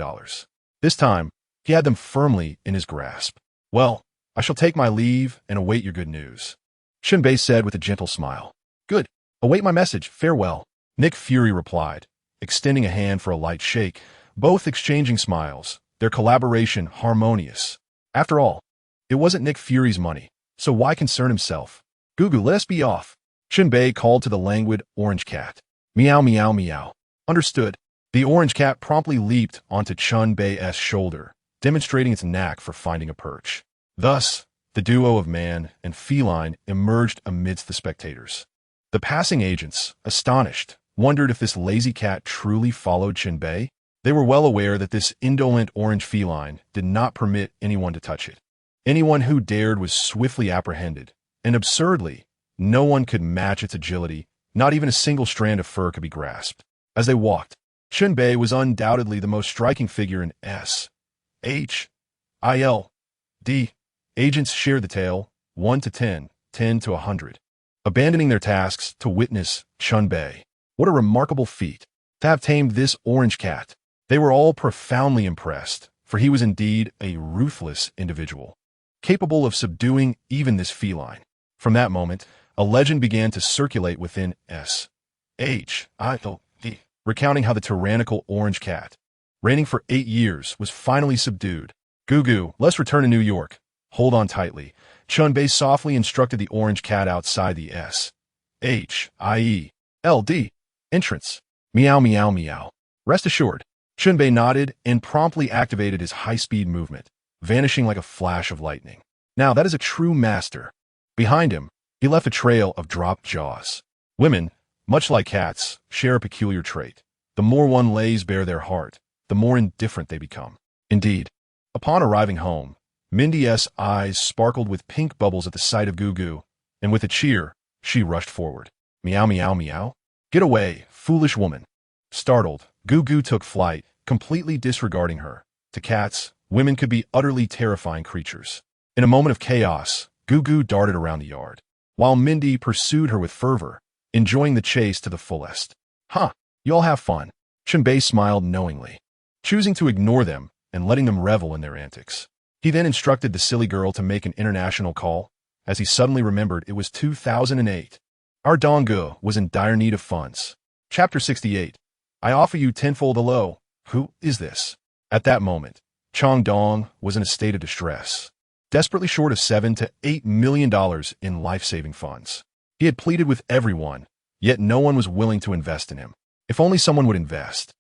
Speaker 1: This time, he had them firmly in his grasp. Well, I shall take my leave and await your good news, Chen Bei said with a gentle smile. Good. Await my message. Farewell. Nick Fury replied, extending a hand for a light shake, both exchanging smiles, their collaboration harmonious. After all, it wasn't Nick Fury's money, so why concern himself? Gugu, let us be off. Chen Bei called to the languid orange cat. Meow, meow, meow. Understood. The orange cat promptly leaped onto Chen Bei's shoulder, demonstrating its knack for finding a perch. Thus, the duo of man and feline emerged amidst the spectators. The passing agents, astonished, wondered if this lazy cat truly followed Chen Bei. They were well aware that this indolent orange feline did not permit anyone to touch it. Anyone who dared was swiftly apprehended, and absurdly, no one could match its agility, not even a single strand of fur could be grasped. As they walked, Chen Bei was undoubtedly the most striking figure in S. H. I. L. D. Agents shared the tale, 1 to 10, 10 to 100, abandoning their tasks to witness Chen Bei. What a remarkable feat, to have tamed this orange cat. They were all profoundly impressed, for he was indeed a ruthless individual, capable of subduing even this feline. From that moment, a legend began to circulate within S. H. I. L. D., recounting how the tyrannical orange cat, reigning for 8 years, was finally subdued. Gugu, let's return to New York. Hold on tightly. Chen Bei softly instructed the orange cat outside the S. H. I. E. L. D. entrance. Meow, meow, meow. Rest assured. Chen Bei nodded and promptly activated his high-speed movement, vanishing like a flash of lightning. Now that is a true master. Behind him, he left a trail of dropped jaws. Women, much like cats, share a peculiar trait. The more one lays bare their heart, the more indifferent they become. Indeed, upon arriving home, Mindy's eyes sparkled with pink bubbles at the sight of Gugu, and with a cheer, she rushed forward. Meow, meow, meow. Get away, foolish woman. Startled, Gugu took flight, completely disregarding her. To cats, women could be utterly terrifying creatures. In a moment of chaos, Gugu darted around the yard, while Mindy pursued her with fervor, enjoying the chase to the fullest. Huh, you all have fun. Chen Bei smiled knowingly, choosing to ignore them and letting them revel in their antics. He then instructed the silly girl to make an international call, as he suddenly remembered it was 2008. Our Donggu was in dire need of funds. Chapter 68. I offer you tenfold the low. Who is this? At that moment, Chong Dong was in a state of distress, desperately short of $7 to $8 million in life-saving funds. He had pleaded with everyone, yet no one was willing to invest in him. If only someone would invest,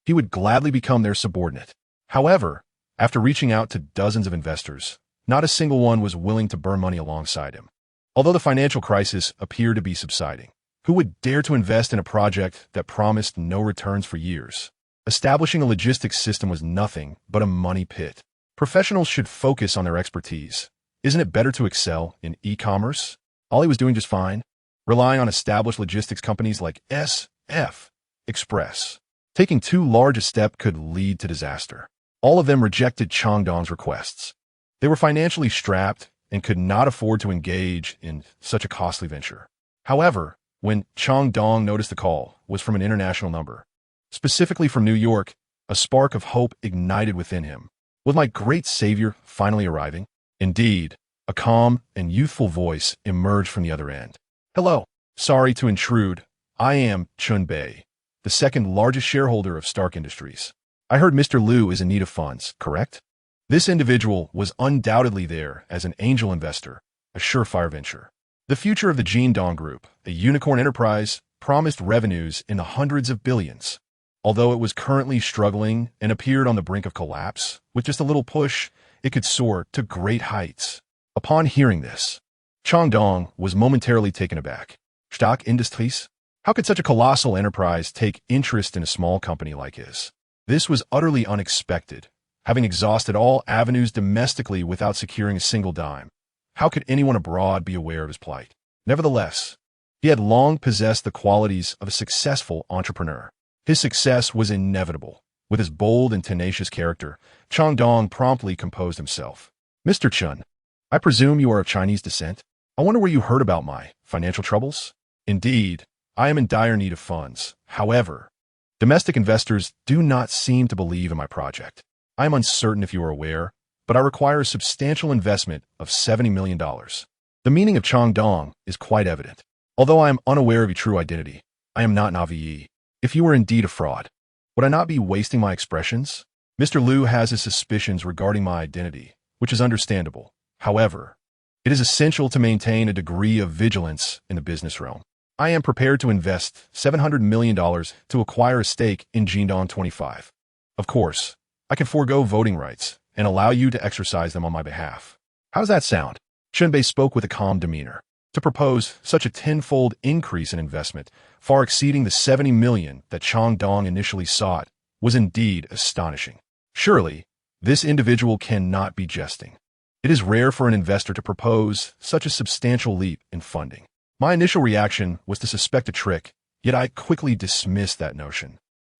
Speaker 1: he would gladly become their subordinate. However, after reaching out to dozens of investors, not a single one was willing to burn money alongside him. Although the financial crisis appeared to be subsiding, who would dare to invest in a project that promised no returns for years? Establishing a logistics system was nothing but a money pit. Professionals should focus on their expertise, Isn't it better to excel in e-commerce? Ollie was doing just fine, relying on established logistics companies like SF Express. Taking too large a step could lead to disaster. All of them rejected Changdong's requests. They were financially strapped and could not afford to engage in such a costly venture. However, when Changdong noticed the call was from an international number, specifically from New York, a spark of hope ignited within him. Was my great savior finally arriving? Indeed, a calm and youthful voice emerged from the other end. Hello, sorry to intrude. I am Chen Bei, the second largest shareholder of Stark Industries. I heard Mr. Liu is in need of funds, correct? This individual was undoubtedly there as an angel investor, a surefire venture. The future of the Jindong Group, a unicorn enterprise, promised revenues in the hundreds of billions. Although it was currently struggling and appeared on the brink of collapse, with just a little push, it could soar to great heights. Upon hearing this, Changdong was momentarily taken aback. Stark Industries? How could such a colossal enterprise take interest in a small company like his? This was utterly unexpected. Having exhausted all avenues domestically without securing a single dime, how could anyone abroad be aware of his plight? Nevertheless, he had long possessed the qualities of a successful entrepreneur. His success was inevitable. With his bold and tenacious character, Changdong promptly composed himself. Mr. Chen, I presume you are of Chinese descent? I wonder where you heard about my financial troubles? Indeed, I am in dire need of funds. However, domestic investors do not seem to believe in my project. I am uncertain if you are aware, but I require a substantial investment of $70 million. The meaning of Changdong is quite evident. Although I am unaware of your true identity, I am not Navi. If you were indeed a fraud, would I not be wasting my expressions? Mr. Liu has his suspicions regarding my identity, which is understandable. However, it is essential to maintain a degree of vigilance in the business realm. I am prepared to invest $700 million to acquire a stake in Jindong 25. Of course, I can forego voting rights and allow you to exercise them on my behalf. How does that sound? Chen Bei spoke with a calm demeanor. To propose such a tenfold increase in investment, far exceeding the $70 million that Changdong initially sought, was indeed astonishing. Surely, this individual cannot be jesting. It is rare for an investor to propose such a substantial leap in funding. My initial reaction was to suspect a trick, yet I quickly dismissed that notion.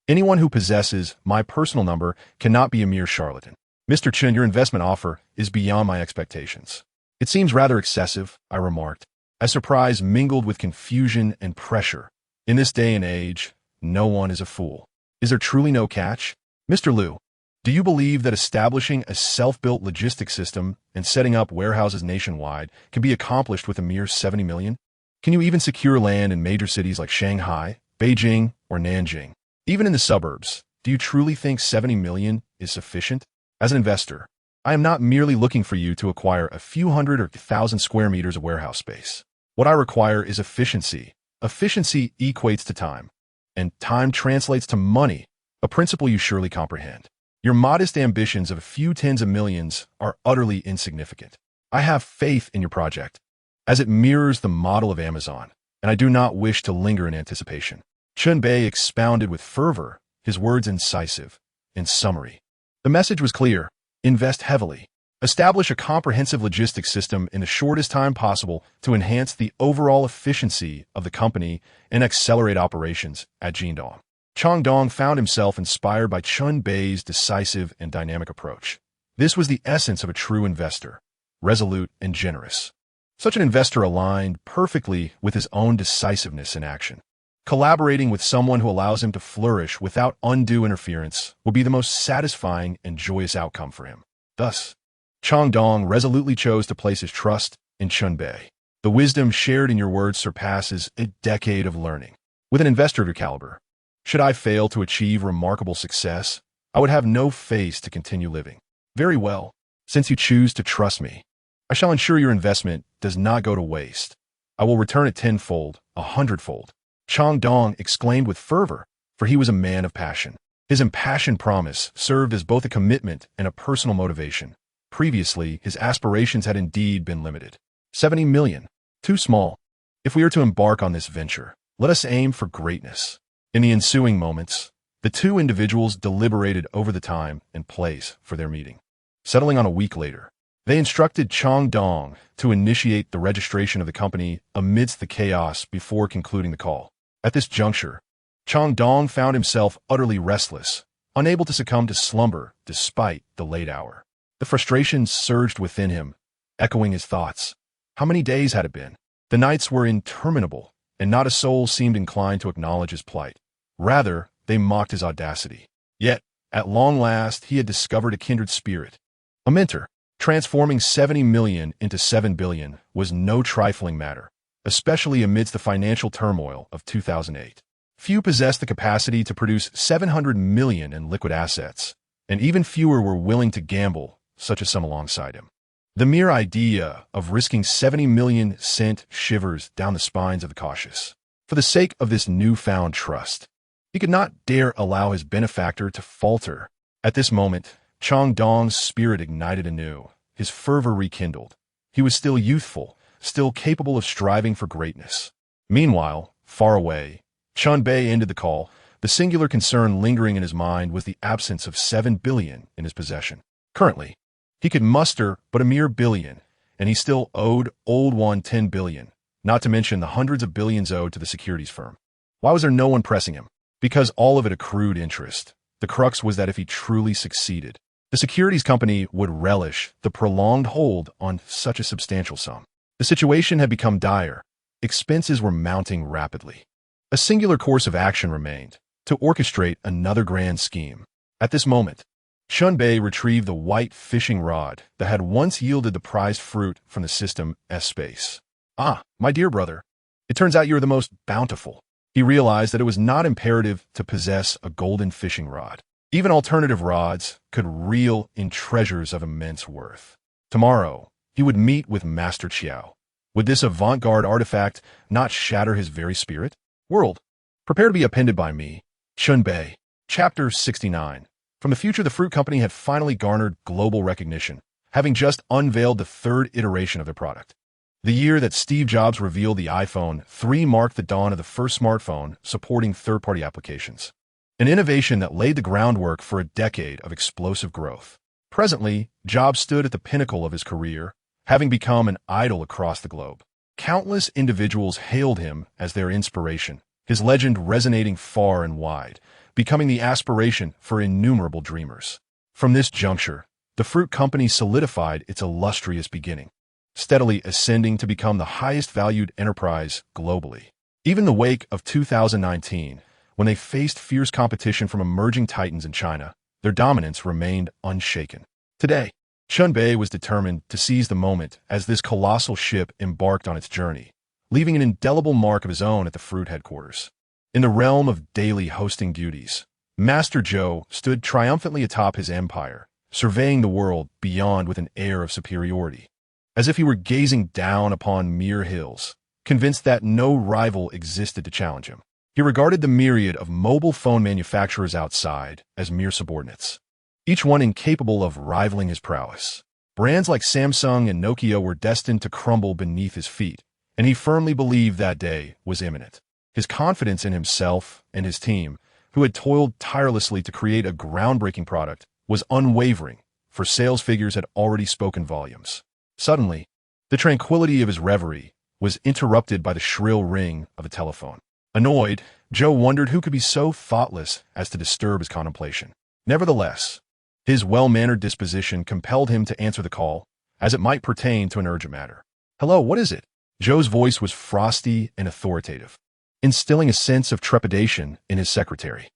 Speaker 1: Anyone who possesses my personal number cannot be a mere charlatan. Mr. Chen, your investment offer is beyond my expectations. It seems rather excessive, I remarked, as surprise mingled with confusion and pressure. In this day and age, no one is a fool. Is there truly no catch? Mr. Liu, do you believe that establishing a self-built logistics system and setting up warehouses nationwide can be accomplished with a mere $70 million? Can you even secure land in major cities like Shanghai, Beijing, or Nanjing? Even in the suburbs, do you truly think $70 million is sufficient? As an investor, I am not merely looking for you to acquire a few hundred or 1,000 square meters of warehouse space. What I require is efficiency. Efficiency equates to time, and time translates to money, a principle you surely comprehend. Your modest ambitions of a few tens of millions are utterly insignificant. I have faith in your project, as it mirrors the model of Amazon, and I do not wish to linger in anticipation. Chen Bei expounded with fervor, his words incisive. In summary, the message was clear. Invest heavily. Establish a comprehensive logistics system in the shortest time possible to enhance the overall efficiency of the company and accelerate operations at Jindong. Changdong found himself inspired by Chen Bei's decisive and dynamic approach. This was the essence of a true investor, resolute and generous. Such an investor aligned perfectly with his own decisiveness in action. Collaborating with someone who allows him to flourish without undue interference will be the most satisfying and joyous outcome for him. Thus, Changdong resolutely chose to place his trust in Chen Bei. The wisdom shared in your words surpasses a decade of learning. With an investor of your caliber, should I fail to achieve remarkable success, I would have no face to continue living. Very well. Since you choose to trust me, I shall ensure your investment does not go to waste. I will return it tenfold, 100-fold. Changdong exclaimed with fervor, for he was a man of passion. His impassioned promise served as both a commitment and a personal motivation. Previously, his aspirations had indeed been limited. 70 million. Too small. If we are to embark on this venture, let us aim for greatness. In the ensuing moments, the two individuals deliberated over the time and place for their meeting. Settling on a week later, They instructed Chang Dong to initiate the registration of the company amidst the chaos before concluding the call. At this juncture, Chang Dong found himself utterly restless, unable to succumb to slumber despite the late hour. The frustration surged within him, echoing his thoughts. How many days had it been? The nights were interminable, and not a soul seemed inclined to acknowledge his plight. Rather, they mocked his audacity. Yet, at long last, he had discovered a kindred spirit. A mentor. Transforming 70 million into 7 billion was no trifling matter, especially amidst the financial turmoil of 2008. Few possessed the capacity to produce 700 million in liquid assets, and even fewer were willing to gamble, such as some alongside him. The mere idea of risking 70 million sent shivers down the spines of the cautious. For the sake of this newfound trust, he could not dare allow his benefactor to falter. At this moment, Chang Dong's spirit ignited anew, his fervor rekindled. He was still youthful, still capable of striving for greatness. Meanwhile, far away, Chen Bei ended the call. The singular concern lingering in his mind was the absence of 7 billion in his possession. Currently, he could muster but a mere billion, and he still owed old one 10 billion, not to mention the hundreds of billions owed to the securities firm. Why was there no one pressing him? Because all of it accrued interest. The crux was that if he truly succeeded, the securities company would relish the prolonged hold on such a substantial sum. The situation had become dire. Expenses were mounting rapidly. A singular course of action remained, to orchestrate another grand scheme. At this moment, Chen Bei retrieved the white fishing rod that had once yielded the prized fruit from the system's space. Ah, my dear brother, it turns out you are the most bountiful. He realized that it was not imperative to possess a golden fishing rod. Even alternative rods could reel in treasures of immense worth. Tomorrow, he would meet with Master Chiao. Would this avant-garde artifact not shatter his very spirit? World, prepare to be appended by me. Chen Bei. Chapter 69. From the future, the fruit company had finally garnered global recognition, having just unveiled the third iteration of their product. The year that Steve Jobs revealed the iPhone 3 marked the dawn of the first smartphone supporting third-party applications, an innovation that laid the groundwork for a decade of explosive growth. Presently, Jobs stood at the pinnacle of his career, having become an idol across the globe. Countless individuals hailed him as their inspiration, his legend resonating far and wide, becoming the aspiration for innumerable dreamers. From this juncture, the fruit company solidified its illustrious beginning, steadily ascending to become the highest-valued enterprise globally. Even in the wake of 2019, when they faced fierce competition from emerging titans in China, their dominance remained unshaken. Today, Chen Bei was determined to seize the moment as this colossal ship embarked on its journey, leaving an indelible mark of his own at the fruit headquarters. In the realm of daily hosting duties, Master Zhou stood triumphantly atop his empire, surveying the world beyond with an air of superiority, as if he were gazing down upon mere hills, convinced that no rival existed to challenge him. He regarded the myriad of mobile phone manufacturers outside as mere subordinates, each one incapable of rivaling his prowess. Brands like Samsung and Nokia were destined to crumble beneath his feet, and he firmly believed that day was imminent. His confidence in himself and his team, who had toiled tirelessly to create a groundbreaking product, was unwavering, for sales figures had already spoken volumes. Suddenly, the tranquility of his reverie was interrupted by the shrill ring of a telephone. Annoyed, Joe wondered who could be so thoughtless as to disturb his contemplation. Nevertheless, his well-mannered disposition compelled him to answer the call, as it might pertain to an urgent matter. "Hello, what is it?" Joe's voice was frosty and authoritative, instilling a sense of trepidation in his secretary.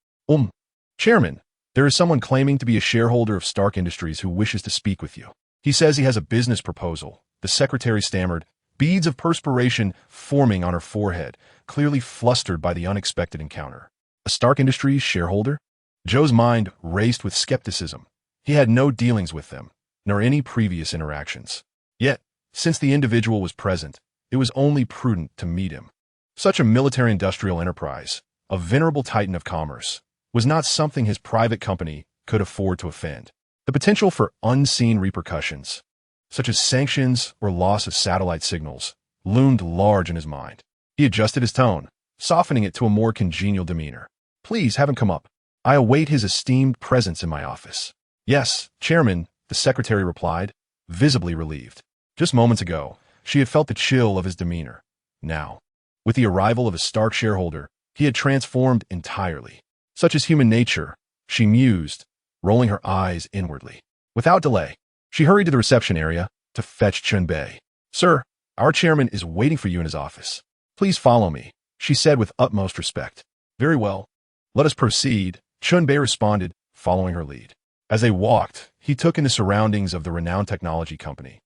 Speaker 1: Chairman, there is someone claiming to be a shareholder of Stark Industries who wishes to speak with you. He says he has a business proposal," the secretary stammered, beads of perspiration forming on her forehead, clearly flustered by the unexpected encounter. A Stark Industries shareholder? Joe's mind raced with skepticism. He had no dealings with them, nor any previous interactions. Yet, since the individual was present, it was only prudent to meet him. Such a military-industrial enterprise, a venerable titan of commerce, was not something his private company could afford to offend. The potential for unseen repercussions, such as sanctions or loss of satellite signals, loomed large in his mind. He adjusted his tone, softening it to a more congenial demeanor. "Please have him come up. I await his esteemed presence in my office." "Yes, Chairman," the secretary replied, visibly relieved. Just moments ago, she had felt the chill of his demeanor. Now, with the arrival of a Stark shareholder, he had transformed entirely. Such is human nature, she mused, rolling her eyes inwardly. Without delay, she hurried to the reception area to fetch Chen Bei. "Sir, our chairman is waiting for you in his office. Please follow me," she said with utmost respect. "Very well. Let us proceed," Chen Bei responded, following her lead. As they walked, he took in the surroundings of the renowned technology company,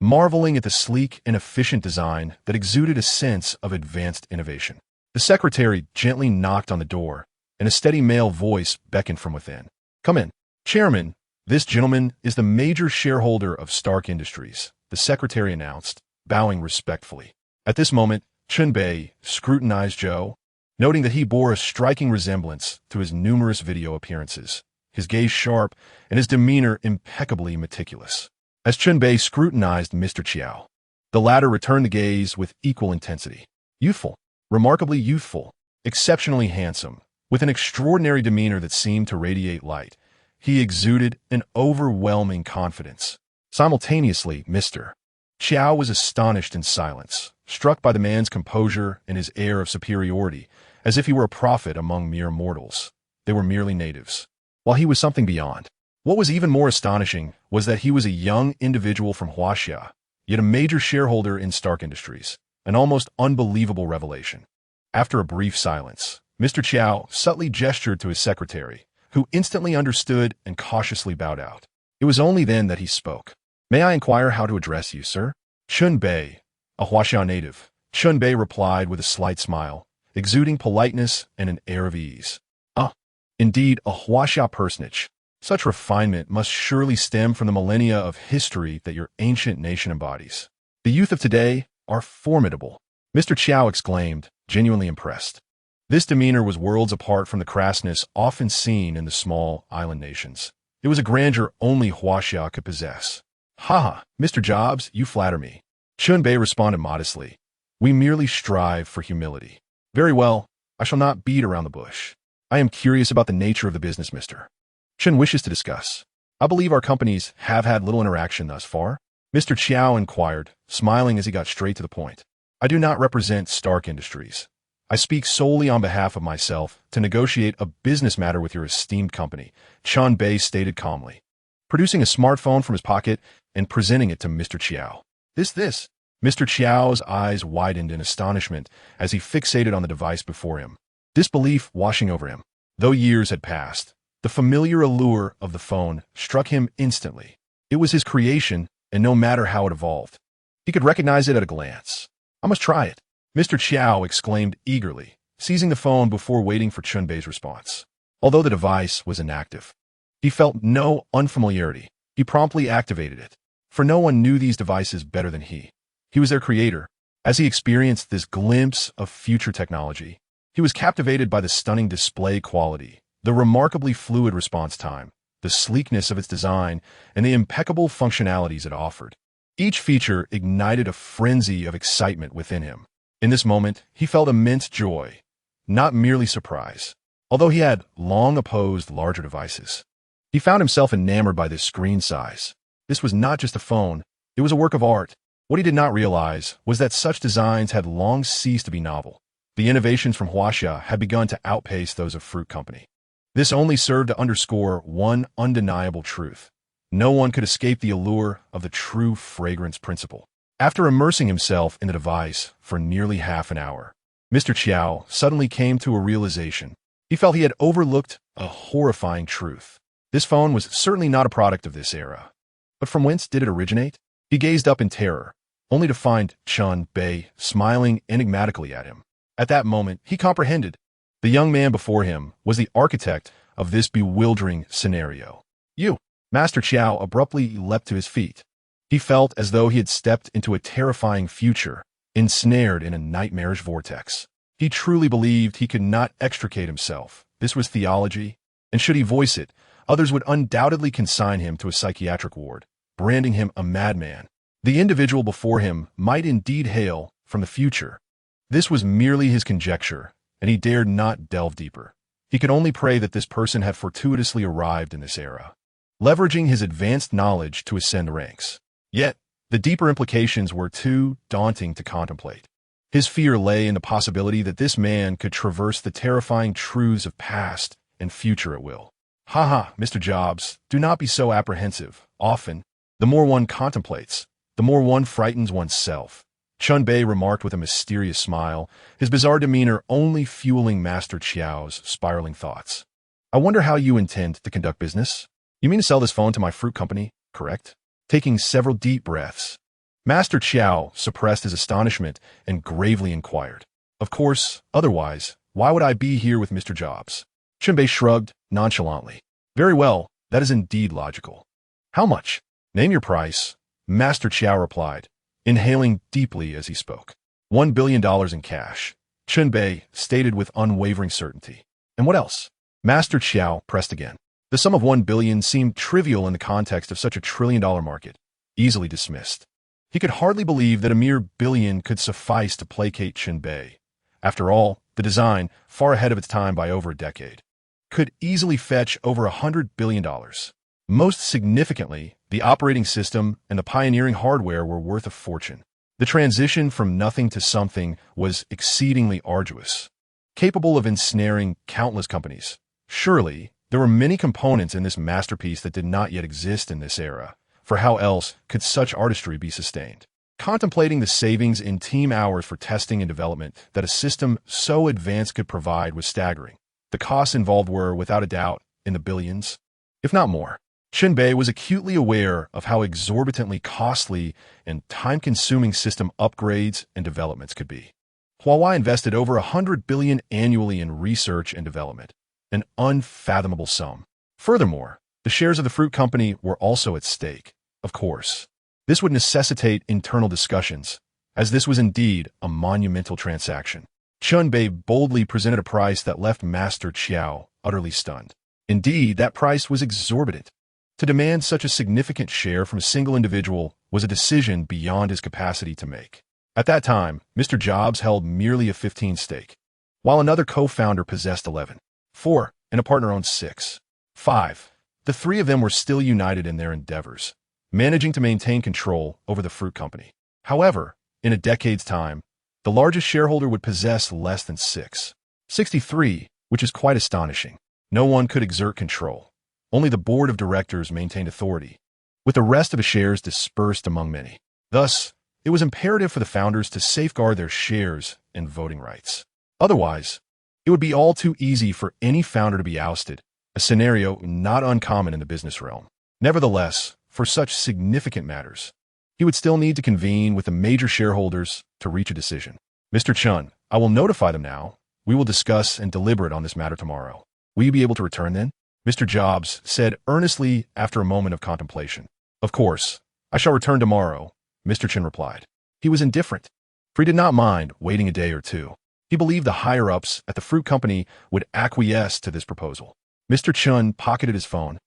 Speaker 1: marveling at the sleek and efficient design that exuded a sense of advanced innovation. The secretary gently knocked on the door, and a steady male voice beckoned from within. "Come in. Chairman, this gentleman is the major shareholder of Stark Industries," the secretary announced, bowing respectfully. At this moment, Chen Bei scrutinized Zhou, noting that he bore a striking resemblance to his numerous video appearances, his gaze sharp and his demeanor impeccably meticulous. As Chen Bei scrutinized Mr. Chiao, the latter returned the gaze with equal intensity. Youthful, remarkably youthful, exceptionally handsome, with an extraordinary demeanor that seemed to radiate light, he exuded an overwhelming confidence. Simultaneously, Mr. Chiao was astonished in silence, struck by the man's composure and his air of superiority, as if he were a prophet among mere mortals. They were merely natives, while he was something beyond. What was even more astonishing was that he was a young individual from Huaxia, yet a major shareholder in Stark Industries, an almost unbelievable revelation. After a brief silence, Mr. Chiao subtly gestured to his secretary, who instantly understood and cautiously bowed out. It was only then that he spoke. "May I inquire how to address you, sir?" "Chen Bei, a Huaxia native," Chen Bei replied with a slight smile, exuding politeness and an air of ease. "Ah, indeed, a Huaxia personage. Such refinement must surely stem from the millennia of history that your ancient nation embodies. The youth of today are formidable," Mr. Chiao exclaimed, genuinely impressed. This demeanor was worlds apart from the crassness often seen in the small island nations. It was a grandeur only Huaxia could possess. "Ha, Mr. Jobs, you flatter me," Chen Bei responded modestly. "We merely strive for humility." "Very well, I shall not beat around the bush. I am curious about the nature of the business Mr. Chen wishes to discuss. I believe our companies have had little interaction thus far," Mr. Chiao inquired, smiling as he got straight to the point. "I do not represent Stark Industries. I speak solely on behalf of myself to negotiate a business matter with your esteemed company," Chen Bei stated calmly, producing a smartphone from his pocket and presenting it to Mr. Chiao. This. Mr. Chiao's eyes widened in astonishment as he fixated on the device before him, disbelief washing over him. Though years had passed, the familiar allure of the phone struck him instantly. It was his creation, and no matter how it evolved, he could recognize it at a glance. "I must try it," Mr. Chiao exclaimed eagerly, seizing the phone before waiting for Chen Bei's response. Although the device was inactive, he felt no unfamiliarity. He promptly activated it, for no one knew these devices better than he. He was their creator. As he experienced this glimpse of future technology, he was captivated by the stunning display quality, the remarkably fluid response time, the sleekness of its design, and the impeccable functionalities it offered. Each feature ignited a frenzy of excitement within him. In this moment, he felt immense joy, not merely surprise. Although he had long opposed larger devices, he found himself enamored by this screen size. This was not just a phone, it was a work of art. What he did not realize was that such designs had long ceased to be novel. The innovations from Huaxia had begun to outpace those of Fruit Company. This only served to underscore one undeniable truth. No one could escape the allure of the true fragrance principle. After immersing himself in the device for nearly half an hour, Mr. Chiao suddenly came to a realization. He felt he had overlooked a horrifying truth. This phone was certainly not a product of this era. But from whence did it originate? He gazed up in terror, only to find Chen Bei smiling enigmatically at him. At that moment, he comprehended. The young man before him was the architect of this bewildering scenario. "You!" Master Chiao abruptly leapt to his feet. He felt as though he had stepped into a terrifying future, ensnared in a nightmarish vortex. He truly believed he could not extricate himself. This was theology, and should he voice it, others would undoubtedly consign him to a psychiatric ward, branding him a madman. The individual before him might indeed hail from the future. This was merely his conjecture, and he dared not delve deeper. He could only pray that this person had fortuitously arrived in this era, leveraging his advanced knowledge to ascend ranks. Yet, the deeper implications were too daunting to contemplate. His fear lay in the possibility that this man could traverse the terrifying truths of past and future at will. Haha, Mr. Jobs, do not be so apprehensive. Often, the more one contemplates, the more one frightens oneself. Chen Bei remarked with a mysterious smile, his bizarre demeanor only fueling Master Chiao's spiraling thoughts. I wonder how you intend to conduct business? You mean to sell this phone to my fruit company, correct? Taking several deep breaths, Master Chiao suppressed his astonishment and gravely inquired. Of course, otherwise, why would I be here with Mr. Jobs? Chen Bei shrugged nonchalantly. Very well, that is indeed logical. How much? Name your price, Master Chiao replied, inhaling deeply as he spoke. $1 billion in cash, Chen Bei stated with unwavering certainty. And what else? Master Chiao pressed again. The sum of $1 billion seemed trivial in the context of such a trillion-dollar market, easily dismissed. He could hardly believe that a mere billion could suffice to placate Chen Bei. After all, the design, far ahead of its time by over a decade, could easily fetch over $100 billion. Most significantly, the operating system and the pioneering hardware were worth a fortune. The transition from nothing to something was exceedingly arduous, capable of ensnaring countless companies. Surely, there were many components in this masterpiece that did not yet exist in this era, for how else could such artistry be sustained? Contemplating the savings in team hours for testing and development that a system so advanced could provide was staggering. The costs involved were, without a doubt, in the billions, if not more. Chen Bei was acutely aware of how exorbitantly costly and time-consuming system upgrades and developments could be. Huawei invested over $100 billion annually in research and development, an unfathomable sum. Furthermore, the shares of the fruit company were also at stake. Of course, this would necessitate internal discussions, as this was indeed a monumental transaction. Chen Bei boldly presented a price that left Master Chiao utterly stunned. Indeed, that price was exorbitant. To demand such a significant share from a single individual was a decision beyond his capacity to make. At that time, Mr. Jobs held merely a 15% stake, while another co-founder possessed 11.4%, and a partner owned 6.5%. The three of them were still united in their endeavors, managing to maintain control over the fruit company. However, in a decade's time, the largest shareholder would possess less than 6.63%, which is quite astonishing. No one could exert control. Only the board of directors maintained authority, with the rest of the shares dispersed among many. Thus, it was imperative for the founders to safeguard their shares and voting rights. Otherwise, it would be all too easy for any founder to be ousted, a scenario not uncommon in the business realm. Nevertheless, for such significant matters, he would still need to convene with the major shareholders to reach a decision. Mr. Chen, I will notify them now. We will discuss and deliberate on this matter tomorrow. Will you be able to return then? Mr. Jobs said earnestly after a moment of contemplation. Of course, I shall return tomorrow, Mr. Chen replied. He was indifferent, for he did not mind waiting a day or two. He believed the higher-ups at the fruit company would acquiesce to this proposal. Mr. Chen pocketed his phone,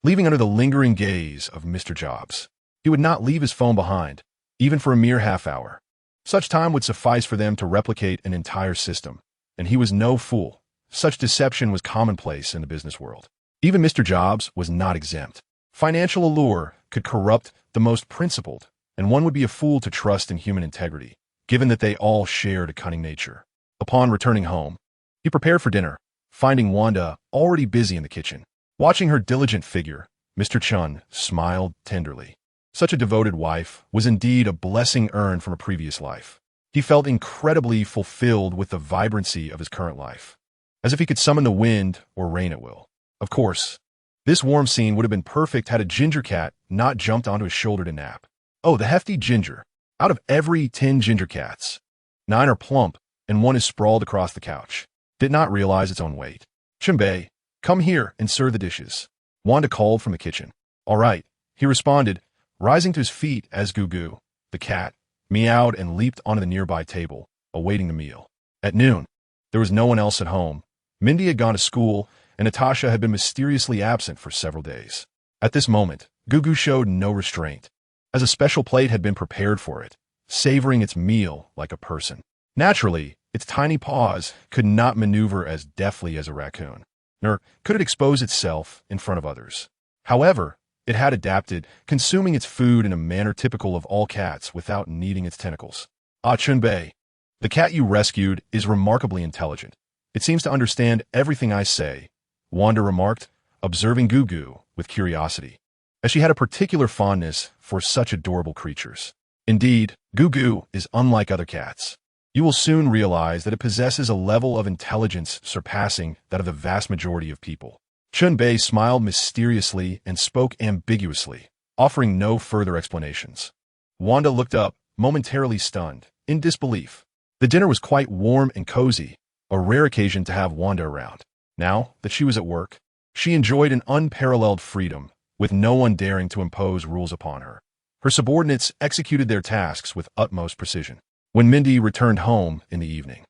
Speaker 1: leaving under the lingering gaze of Mr. Jobs. He would not leave his phone behind, even for a mere half hour. Such time would suffice for them to replicate an entire system, and he was no fool. Such deception was commonplace in the business world. Even Mr. Jobs was not exempt. Financial allure could corrupt the most principled, and one would be a fool to trust in human integrity, given that they all shared a cunning nature. Upon returning home, he prepared for dinner, finding Wanda already busy in the kitchen. Watching her diligent figure, Mr. Chen smiled tenderly. Such a devoted wife was indeed a blessing earned from a previous life. He felt incredibly fulfilled with the vibrancy of his current life, as if he could summon the wind or rain at will. Of course, this warm scene would have been perfect had a ginger cat not jumped onto his shoulder to nap. Oh, the hefty ginger. Out of every 10 ginger cats, 9 are plump and 1 is sprawled across the couch. Did not realize its own weight. Chen Bei, come here and serve the dishes, Wanda called from the kitchen. All right, he responded, rising to his feet as Gugu, the cat, meowed and leaped onto the nearby table, awaiting the meal. At noon, there was no one else at home. Mindy had gone to school, and Natasha had been mysteriously absent for several days. At this moment, Gugu showed no restraint, as a special plate had been prepared for it, savoring its meal like a person. Naturally, its tiny paws could not maneuver as deftly as a raccoon, nor could it expose itself in front of others. However, It had adapted, consuming its food in a manner typical of all cats without needing its tentacles. Ah, Chen Bei, the cat you rescued is remarkably intelligent. It seems to understand everything I say, Wanda remarked, observing Gugu with curiosity, as she had a particular fondness for such adorable creatures. Indeed, Gugu is unlike other cats. You will soon realize that it possesses a level of intelligence surpassing that of the vast majority of people. Chen Bei smiled mysteriously and spoke ambiguously, offering no further explanations. Wanda looked up, momentarily stunned, in disbelief. The dinner was quite warm and cozy, a rare occasion to have Wanda around. Now that she was at work, she enjoyed an unparalleled freedom, with no one daring to impose rules upon her. Her subordinates executed their tasks with utmost precision. When Mindy returned home in the evening,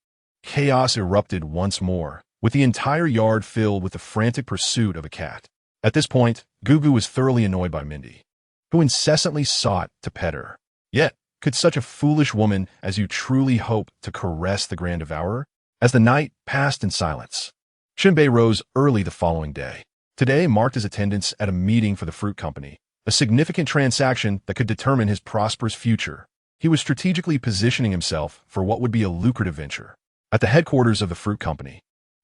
Speaker 1: chaos erupted once more, with the entire yard filled with the frantic pursuit of a cat. At this point, Gugu was thoroughly annoyed by Mindy, who incessantly sought to pet her. Yet, could such a foolish woman as you truly hope to caress the grand devourer? As the night passed in silence, Chen Bei rose early the following day. Today marked his attendance at a meeting for the fruit company, a significant transaction that could determine his prosperous future. He was strategically positioning himself for what would be a lucrative venture. At the headquarters of the fruit company,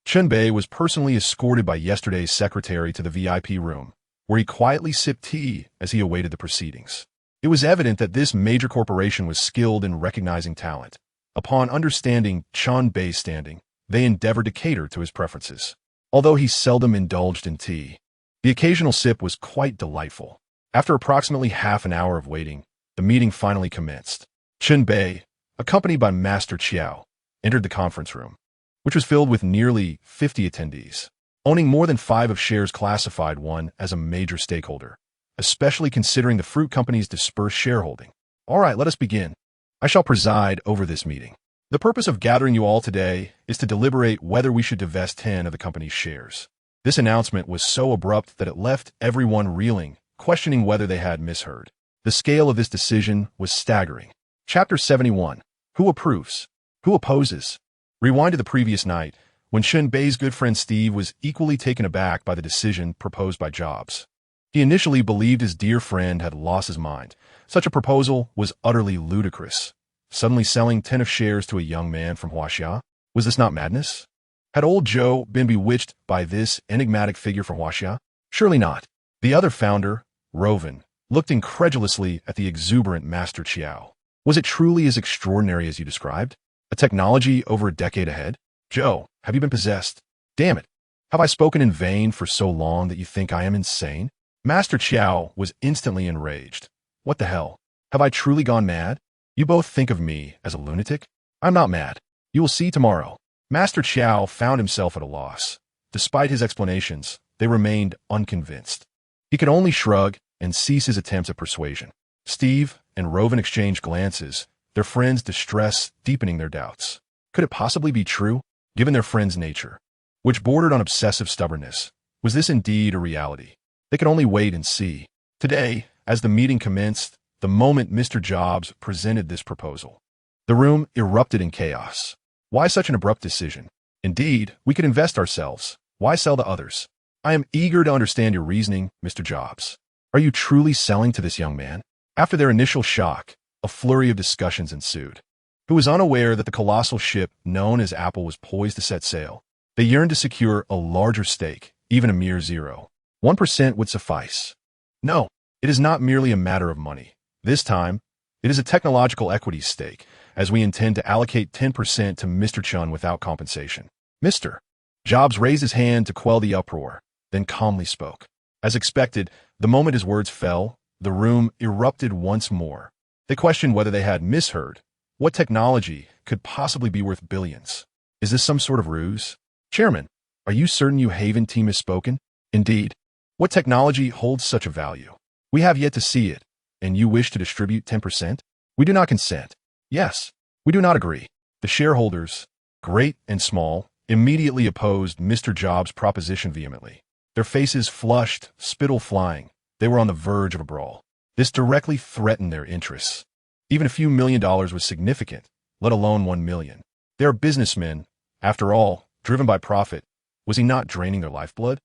Speaker 1: Chen Bei was personally escorted by yesterday's secretary to the VIP room, where he quietly sipped tea as he awaited the proceedings. It was evident that this major corporation was skilled in recognizing talent. Upon understanding Chen Bei's standing, they endeavored to cater to his preferences. Although he seldom indulged in tea, the occasional sip was quite delightful. After approximately half an hour of waiting, the meeting finally commenced. Chen Bei, accompanied by Master Chiao, entered the conference room, which was filled with nearly 50 attendees. Owning more than 5 of shares classified one as a major stakeholder, especially considering the fruit company's dispersed shareholding. All right, let us begin. I shall preside over this meeting. The purpose of gathering you all today is to deliberate whether we should divest 10 of the company's shares. This announcement was so abrupt that it left everyone reeling, questioning whether they had misheard. The scale of this decision was staggering. Chapter 71. Who approves? Who opposes? Rewind to the previous night, when Chen Bei's good friend Steve was equally taken aback by the decision proposed by Jobs. He initially believed his dear friend had lost his mind. Such a proposal was utterly ludicrous. Suddenly selling 10 of shares to a young man from Huaxia? Was this not madness? Had old Joe been bewitched by this enigmatic figure from Huaxia? Surely not. The other founder, Roven, looked incredulously at the exuberant Master Chiao. Was it truly as extraordinary as you described? A technology over a decade ahead? Joe, have you been possessed? Damn it. Have I spoken in vain for so long that you think I am insane? Master Chiao was instantly enraged. What the hell? Have I truly gone mad? You both think of me as a lunatic? I'm not mad. You will see tomorrow. Master Chiao found himself at a loss. Despite his explanations, they remained unconvinced. He could only shrug and cease his attempts at persuasion. Steve and Roven exchanged glances, their friend's distress deepening their doubts. Could it possibly be true, given their friend's nature, which bordered on obsessive stubbornness? Was this indeed a reality? They could only wait and see. Today, as the meeting commenced, the moment Mr. Jobs presented this proposal, the room erupted in chaos. Why such an abrupt decision? Indeed, we could invest ourselves. Why sell to others? I am eager to understand your reasoning, Mr. Jobs. Are you truly selling to this young man? After their initial shock, a flurry of discussions ensued. Who was unaware that the colossal ship known as Apple was poised to set sail? They yearned to secure a larger stake, even a mere 0.1% would suffice. No, it is not merely a matter of money. This time, it is a technological equity stake, as we intend to allocate 10% to Mr. Chun without compensation. Mr. Jobs raised his hand to quell the uproar, then calmly spoke. As expected, the moment his words fell, the room erupted once more. They questioned whether they had misheard. What technology could possibly be worth billions? Is this some sort of ruse? Chairman, are you certain you Haven team has spoken? Indeed. What technology holds such a value? We have yet to see it, and you wish to distribute 10%? We do not consent. Yes, we do not agree. The shareholders, great and small, immediately opposed Mr. Jobs' proposition vehemently. Their faces flushed, spittle flying. They were on the verge of a brawl. This directly threatened their interests. Even a few $1 million was significant, let alone 1 million. They are businessmen. After all, driven by profit. Was he not draining their lifeblood?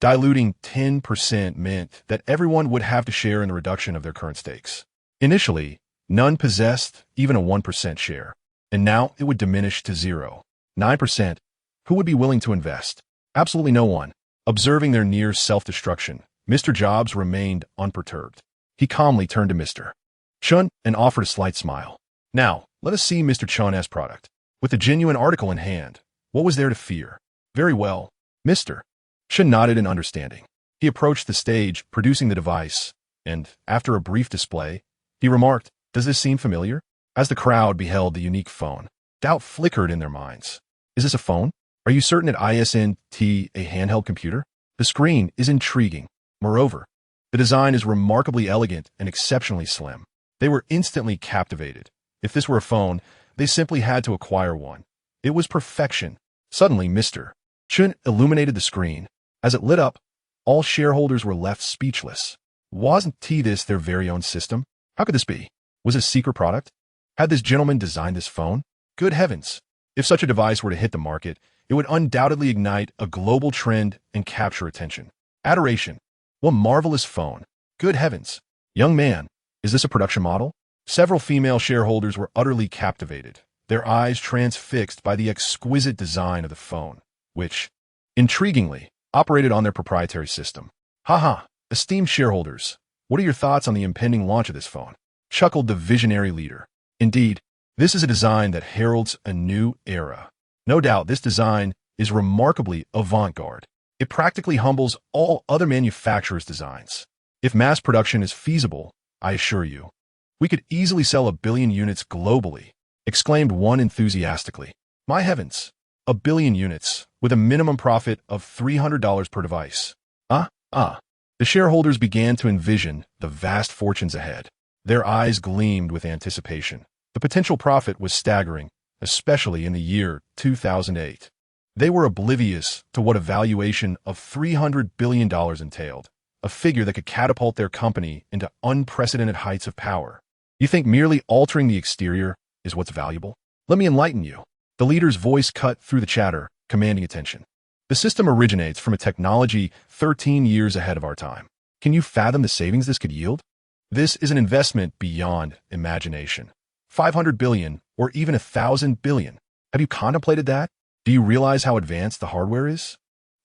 Speaker 1: Diluting 10% meant that everyone would have to share in the reduction of their current stakes. Initially, none possessed even a 1% share, and now it would diminish to 0. 9%. Who would be willing to invest? Absolutely no one. Observing their near self-destruction, Mr. Jobs remained unperturbed. He calmly turned to Mr. Chen and offered a slight smile. Now, let us see Mr. Chen's product. With the genuine article in hand, what was there to fear? Very well. Mr. Chen nodded in understanding. He approached the stage, producing the device, and, after a brief display, he remarked, "Does this seem familiar?" As the crowd beheld the unique phone, doubt flickered in their minds. Is this a phone? Are you certain it isn't a handheld computer? The screen is intriguing. Moreover, the design is remarkably elegant and exceptionally slim. They were instantly captivated. If this were a phone, they simply had to acquire one. It was perfection. Suddenly, Mr. Chen illuminated the screen. As it lit up, all shareholders were left speechless. Wasn't this their very own system? How could this be? Was it a secret product? Had this gentleman designed this phone? Good heavens! If such a device were to hit the market, it would undoubtedly ignite a global trend and capture attention. Adoration. What marvelous phone. Good heavens. Young man, is this a production model? Several female shareholders were utterly captivated, their eyes transfixed by the exquisite design of the phone, which, intriguingly, operated on their proprietary system. Haha, esteemed shareholders, what are your thoughts on the impending launch of this phone? Chuckled the visionary leader. Indeed, this is a design that heralds a new era. No doubt this design is remarkably avant-garde. It practically humbles all other manufacturers' designs. If mass production is feasible, I assure you, we could easily sell 1 billion units globally, exclaimed one enthusiastically. My heavens, 1 billion units, with a minimum profit of $300 per device. The shareholders began to envision the vast fortunes ahead. Their eyes gleamed with anticipation. The potential profit was staggering, especially in the year 2008. They were oblivious to what a valuation of $300 billion entailed, a figure that could catapult their company into unprecedented heights of power. You think merely altering the exterior is what's valuable? Let me enlighten you. The leader's voice cut through the chatter, commanding attention. The system originates from a technology 13 years ahead of our time. Can you fathom the savings this could yield? This is an investment beyond imagination. 500 billion or even 1,000 billion. Have you contemplated that? Do you realize how advanced the hardware is?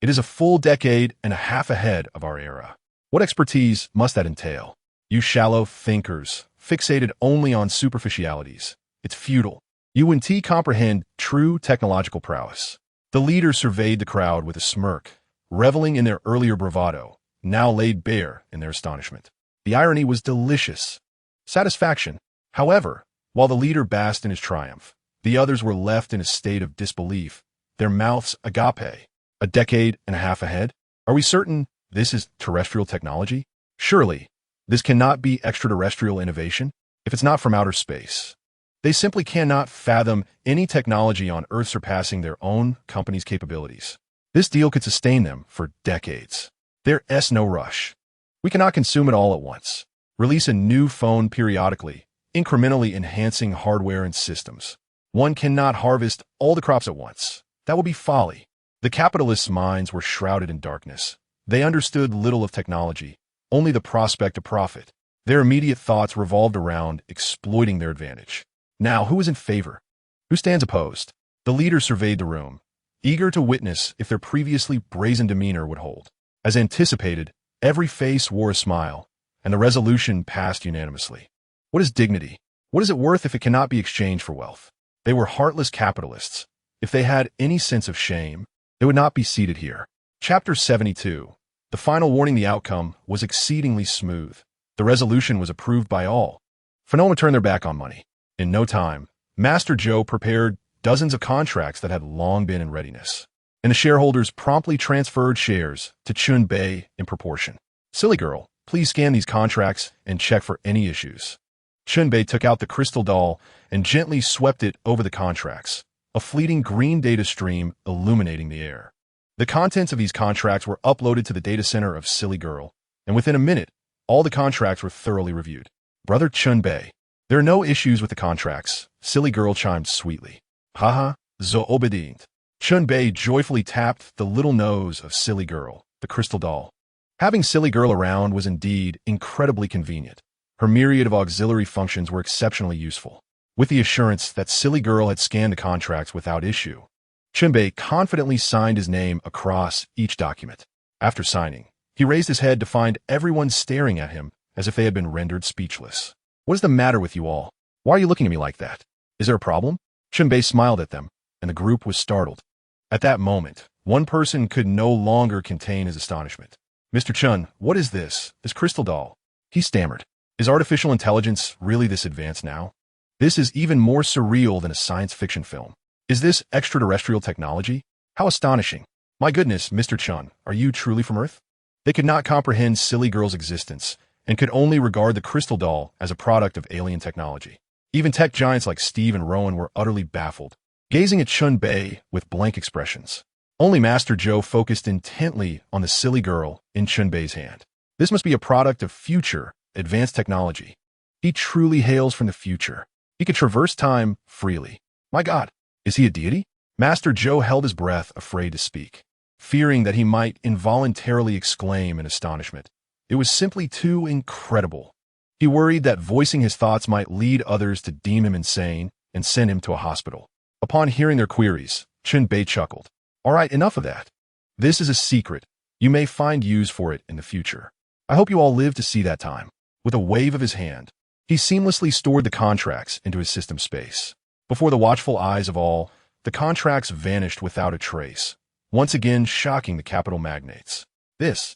Speaker 1: It is a full decade and a half ahead of our era. What expertise must that entail? You shallow thinkers, fixated only on superficialities. It's futile. You wouldn't comprehend true technological prowess. The leader surveyed the crowd with a smirk, reveling in their earlier bravado, now laid bare in their astonishment. The irony was delicious. Satisfaction. However, while the leader basked in his triumph, the others were left in a state of disbelief, their mouths agape. A decade and a half ahead? Are we certain this is terrestrial technology? Surely, this cannot be extraterrestrial innovation if it's not from outer space. They simply cannot fathom any technology on Earth surpassing their own company's capabilities. This deal could sustain them for decades. There's no rush. We cannot consume it all at once. Release a new phone periodically, incrementally enhancing hardware and systems. One cannot harvest all the crops at once. That would be folly. The capitalists' minds were shrouded in darkness. They understood little of technology, only the prospect of profit. Their immediate thoughts revolved around exploiting their advantage. Now, who is in favor? Who stands opposed? The leader surveyed the room, eager to witness if their previously brazen demeanor would hold. As anticipated, every face wore a smile, and the resolution passed unanimously. What is dignity? What is it worth if it cannot be exchanged for wealth? They were heartless capitalists. If they had any sense of shame, they would not be seated here. Chapter 72. The final warning. The outcome was exceedingly smooth. The resolution was approved by all. For no one turned their back on money. In no time, Master Joe prepared dozens of contracts that had long been in readiness, and the shareholders promptly transferred shares to Chen Bei in proportion. Silly girl, please scan these contracts and check for any issues. Chen Bei took out the crystal doll and gently swept it over the contracts, a fleeting green data stream illuminating the air. The contents of these contracts were uploaded to the data center of Silly Girl, and within a minute, all the contracts were thoroughly reviewed. Brother Chen Bei, there are no issues with the contracts, Silly Girl chimed sweetly. Haha, so obedient. Chen Bei joyfully tapped the little nose of Silly Girl, the crystal doll. Having Silly Girl around was indeed incredibly convenient. Her myriad of auxiliary functions were exceptionally useful. With the assurance that Silly Girl had scanned the contracts without issue, Chen Bei confidently signed his name across each document. After signing, he raised his head to find everyone staring at him as if they had been rendered speechless. "What is the matter with you all? Why are you looking at me like that? Is there a problem?" Chen Bei smiled at them, and the group was startled. At that moment, one person could no longer contain his astonishment. "Mr. Chen, what is this crystal doll?" He stammered. "Is artificial intelligence really this advanced now? This is even more surreal than a science fiction film. Is this extraterrestrial technology? How astonishing. My goodness, Mr. Chen, are you truly from Earth?" They could not comprehend Silly Girl's existence and could only regard the crystal doll as a product of alien technology. Even tech giants like Steve and Rowan were utterly baffled, gazing at Chen Bei with blank expressions. Only Master Joe focused intently on the Silly Girl in Chen Bei's hand. This must be a product of future, advanced technology. He truly hails from the future. He could traverse time freely. My God, is he a deity? Master Joe held his breath, afraid to speak, fearing that he might involuntarily exclaim in astonishment. It was simply too incredible. He worried that voicing his thoughts might lead others to deem him insane and send him to a hospital. Upon hearing their queries, Chen Bei chuckled. "All right, enough of that. This is a secret. You may find use for it in the future. I hope you all live to see that time." With a wave of his hand, he seamlessly stored the contracts into his system space. Before the watchful eyes of all, the contracts vanished without a trace, once again shocking the capital magnates. This.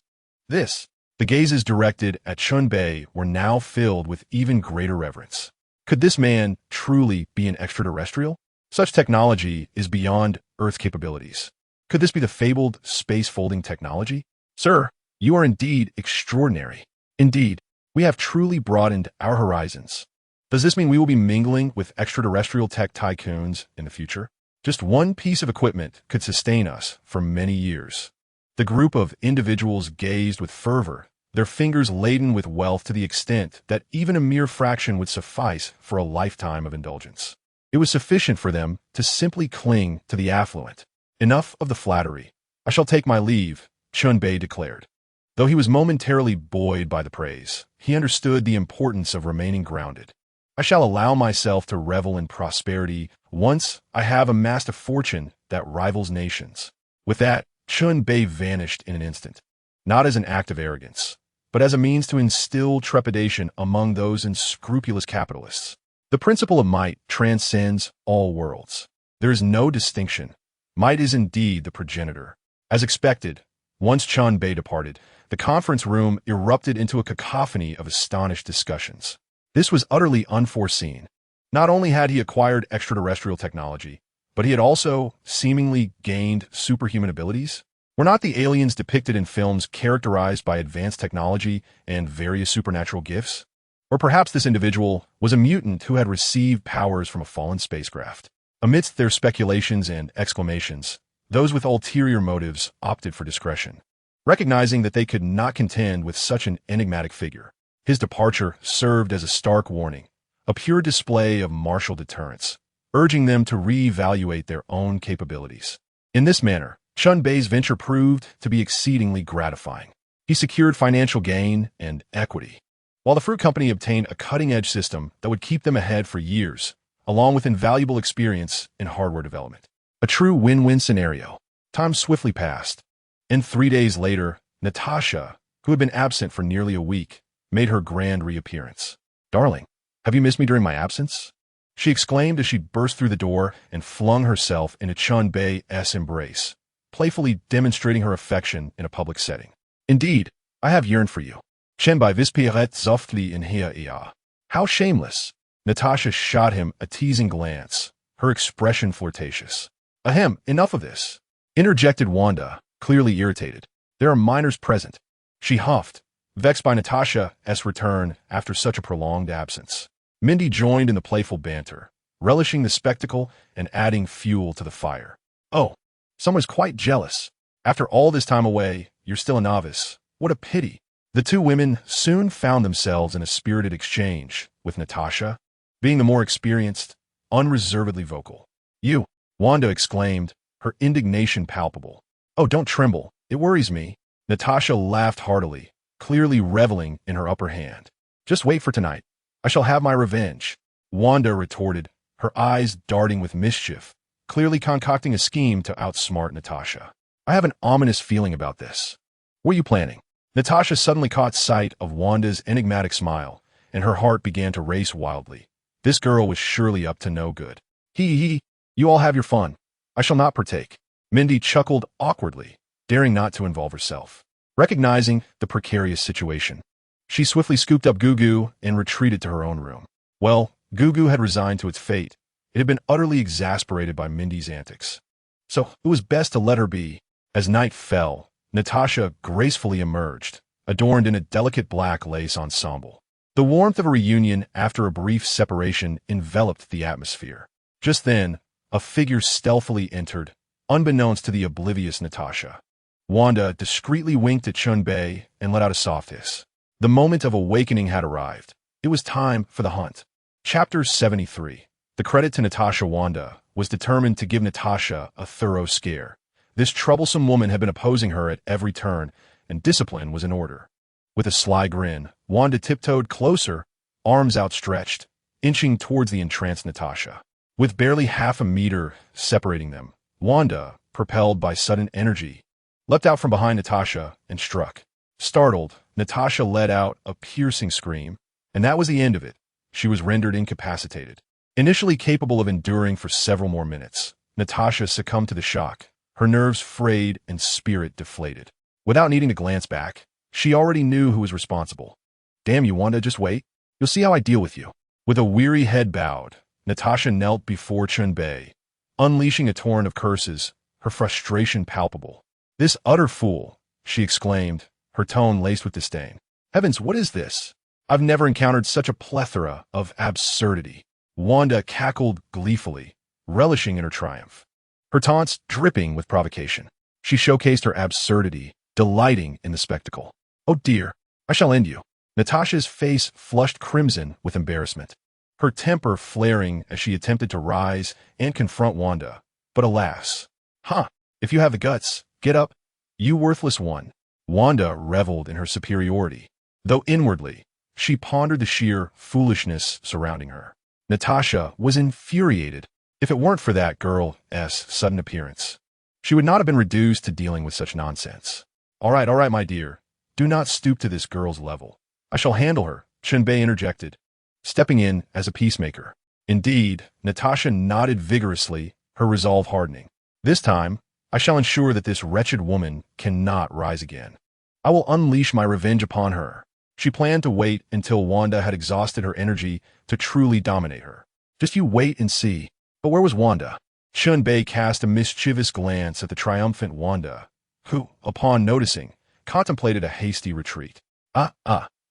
Speaker 1: The gazes directed at Chen Bei were now filled with even greater reverence. Could this man truly be an extraterrestrial? Such technology is beyond Earth capabilities. Could this be the fabled space-folding technology? "Sir, you are indeed extraordinary. Indeed, we have truly broadened our horizons. Does this mean we will be mingling with extraterrestrial tech tycoons in the future? Just one piece of equipment could sustain us for many years." The group of individuals gazed with fervor, their fingers laden with wealth to the extent that even a mere fraction would suffice for a lifetime of indulgence. It was sufficient for them to simply cling to the affluent. "Enough of the flattery. I shall take my leave," Chen Bei declared. Though he was momentarily buoyed by the praise, he understood the importance of remaining grounded. "I shall allow myself to revel in prosperity once I have amassed a fortune that rivals nations." With that, Chen Bei vanished in an instant, not as an act of arrogance, but as a means to instill trepidation among those unscrupulous capitalists. The principle of might transcends all worlds. There is no distinction. Might is indeed the progenitor. As expected, once Chen Bei departed, the conference room erupted into a cacophony of astonished discussions. This was utterly unforeseen. Not only had he acquired extraterrestrial technology, but he had also seemingly gained superhuman abilities. Were not the aliens depicted in films characterized by advanced technology and various supernatural gifts? Or perhaps this individual was a mutant who had received powers from a fallen spacecraft. Amidst their speculations and exclamations, those with ulterior motives opted for discretion, recognizing that they could not contend with such an enigmatic figure. His departure served as a stark warning, a pure display of martial deterrence, urging them to reevaluate their own capabilities. In this manner, Chen Bei's venture proved to be exceedingly gratifying. He secured financial gain and equity, while the fruit company obtained a cutting-edge system that would keep them ahead for years, along with invaluable experience in hardware development. A true win-win scenario. Time swiftly passed, and 3 days later, Natasha, who had been absent for nearly a week, made her grand reappearance. "Darling, have you missed me during my absence?" she exclaimed as she burst through the door and flung herself into Chen Bei's embrace, playfully demonstrating her affection in a public setting. "Indeed, I have yearned for you." Chen Bei whispered softly in her ear. "How shameless." Natasha shot him a teasing glance, her expression flirtatious. "Ahem, enough of this," interjected Wanda, clearly irritated. "There are minors present." She huffed, vexed by Natasha's return after such a prolonged absence. Mindy joined in the playful banter, relishing the spectacle and adding fuel to the fire. "Oh, someone's quite jealous. After all this time away, you're still a novice. What a pity." The two women soon found themselves in a spirited exchange, with Natasha, being the more experienced, unreservedly vocal. "You," Wanda exclaimed, her indignation palpable. "Oh, don't tremble. It worries me. Natasha laughed heartily, clearly reveling in her upper hand. Just wait for tonight. I shall have my revenge, Wanda retorted, her eyes darting with mischief, clearly concocting a scheme to outsmart Natasha. I have an ominous feeling about this. What are you planning? Natasha suddenly caught sight of Wanda's enigmatic smile, and her heart began to race wildly. This girl was surely up to no good. Hee, you all have your fun. I shall not partake. Mindy chuckled awkwardly, daring not to involve herself. Recognizing the precarious situation, she swiftly scooped up Gugu and retreated to her own room. Well, Gugu had resigned to its fate. It had been utterly exasperated by Mindy's antics. So it was best to let her be. As night fell, Natasha gracefully emerged, adorned in a delicate black lace ensemble. The warmth of a reunion after a brief separation enveloped the atmosphere. Just then, a figure stealthily entered, unbeknownst to the oblivious Natasha. Wanda discreetly winked at Chen Bei and let out a soft hiss. The moment of awakening had arrived. It was time for the hunt. Chapter 73. The credit to Natasha. Wanda was determined to give Natasha a thorough scare. This troublesome woman had been opposing her at every turn, and discipline was in order. With a sly grin, Wanda tiptoed closer, arms outstretched, inching towards the entranced Natasha. With barely half a meter separating them, Wanda, propelled by sudden energy, leapt out from behind Natasha and struck. Startled, Natasha let out a piercing scream, and that was the end of it. She was rendered incapacitated. Initially capable of enduring for several more minutes, Natasha succumbed to the shock, her nerves frayed and spirit deflated. Without needing to glance back, she already knew who was responsible. Damn you, Wanda, just wait. You'll see how I deal with you. With a weary head bowed, Natasha knelt before Chen Bei, unleashing a torrent of curses, her frustration palpable. This utter fool, she exclaimed, her tone laced with disdain. Heavens, what is this? I've never encountered such a plethora of absurdity. Wanda cackled gleefully, relishing in her triumph. Her taunts dripping with provocation. She showcased her absurdity, delighting in the spectacle. Oh dear, I shall end you. Natasha's face flushed crimson with embarrassment, her temper flaring as she attempted to rise and confront Wanda. But alas. If you have the guts, get up, you worthless one. Wanda reveled in her superiority, though inwardly, she pondered the sheer foolishness surrounding her. Natasha was infuriated. If it weren't for that girl's sudden appearance, she would not have been reduced to dealing with such nonsense. All right, my dear. Do not stoop to this girl's level. I shall handle her, Chen Bei interjected, stepping in as a peacemaker. Indeed, Natasha nodded vigorously, her resolve hardening. This time, I shall ensure that this wretched woman cannot rise again. I will unleash my revenge upon her. She planned to wait until Wanda had exhausted her energy to truly dominate her. Just you wait and see. But where was Wanda? Chen Bei cast a mischievous glance at the triumphant Wanda, who, upon noticing, contemplated a hasty retreat.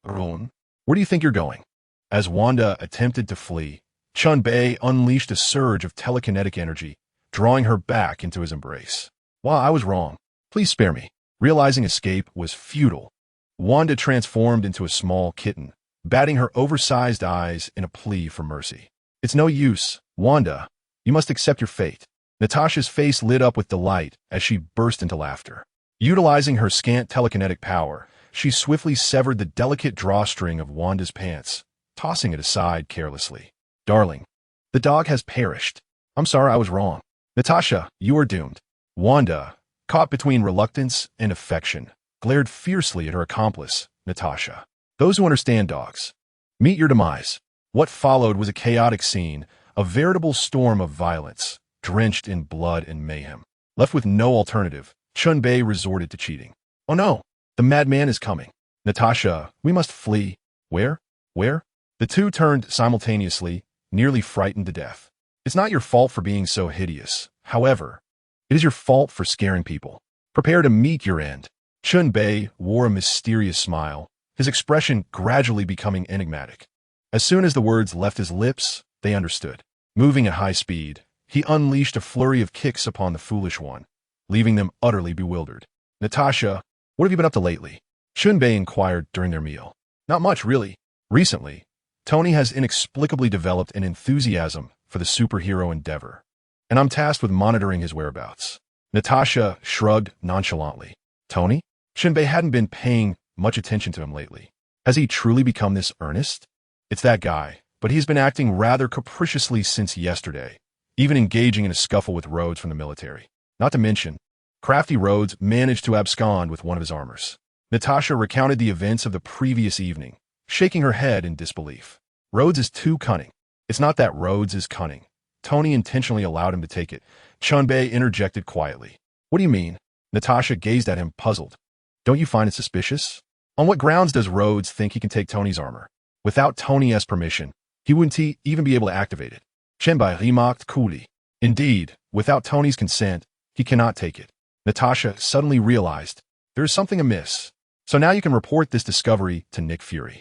Speaker 1: Rune, where do you think you're going? As Wanda attempted to flee, Chen Bei unleashed a surge of telekinetic energy, drawing her back into his embrace. Wow, I was wrong. Please spare me. Realizing escape was futile, Wanda transformed into a small kitten, batting her oversized eyes in a plea for mercy. It's no use, Wanda. You must accept your fate. Natasha's face lit up with delight as she burst into laughter. Utilizing her scant telekinetic power, she swiftly severed the delicate drawstring of Wanda's pants, tossing it aside carelessly. Darling, the dog has perished. I'm sorry I was wrong. Natasha, you are doomed. Wanda, caught between reluctance and affection, glared fiercely at her accomplice, Natasha. Those who understand dogs, meet your demise. What followed was a chaotic scene, a veritable storm of violence, drenched in blood and mayhem. Left with no alternative, Chen Bei resorted to cheating. Oh no, the madman is coming. Natasha, we must flee. Where? The two turned simultaneously, nearly frightened to death. It's not your fault for being so hideous. However, it is your fault for scaring people. Prepare to meet your end. Chen Bei wore a mysterious smile, his expression gradually becoming enigmatic. As soon as the words left his lips, they understood. Moving at high speed, he unleashed a flurry of kicks upon the foolish one, leaving them utterly bewildered. Natasha, what have you been up to lately? Chen Bei inquired during their meal. Not much, really. Recently, Tony has inexplicably developed an enthusiasm for the superhero endeavor, and I'm tasked with monitoring his whereabouts. Natasha shrugged nonchalantly. Tony? Chen Bei hadn't been paying much attention to him lately. Has he truly become this earnest? It's that guy, but he's been acting rather capriciously since yesterday, even engaging in a scuffle with Rhodes from the military. Not to mention, crafty Rhodes managed to abscond with one of his armors. Natasha recounted the events of the previous evening, shaking her head in disbelief. Rhodes is too cunning. It's not that Rhodes is cunning. Tony intentionally allowed him to take it. Chen Bei interjected quietly. What do you mean? Natasha gazed at him, puzzled. Don't you find it suspicious? On what grounds does Rhodes think he can take Tony's armor? Without Tony's permission, he wouldn't even be able to activate it. Chen Bei remarked coolly. Indeed, without Tony's consent, he cannot take it. Natasha suddenly realized there is something amiss. So now you can report this discovery to Nick Fury.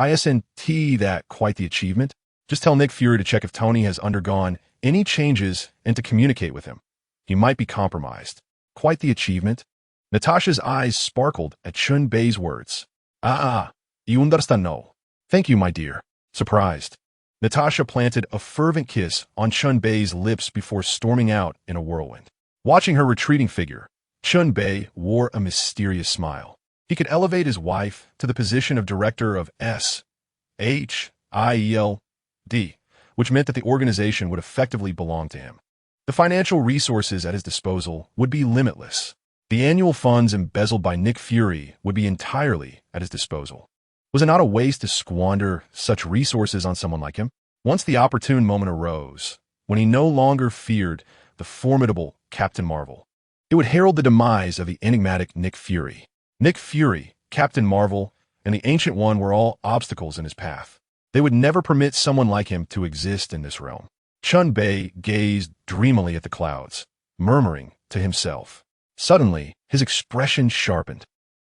Speaker 1: Isn't that quite the achievement? Just tell Nick Fury to check if Tony has undergone any changes and to communicate with him. He might be compromised. Quite the achievement? Natasha's eyes sparkled at Chen Bei's words. You understand no. Thank you, my dear. Surprised. Natasha planted a fervent kiss on Chen Bei's lips before storming out in a whirlwind. Watching her retreating figure, Chen Bei wore a mysterious smile. He could elevate his wife to the position of director of SHIELD, which meant that the organization would effectively belong to him. The financial resources at his disposal would be limitless. The annual funds embezzled by Nick Fury would be entirely at his disposal. Was it not a waste to squander such resources on someone like him? Once the opportune moment arose, when he no longer feared the formidable Captain Marvel, it would herald the demise of the enigmatic Nick Fury. Nick Fury, Captain Marvel, and the Ancient One were all obstacles in his path. They would never permit someone like him to exist in this realm. Chen Bei gazed dreamily at the clouds, murmuring to himself. Suddenly, his expression sharpened.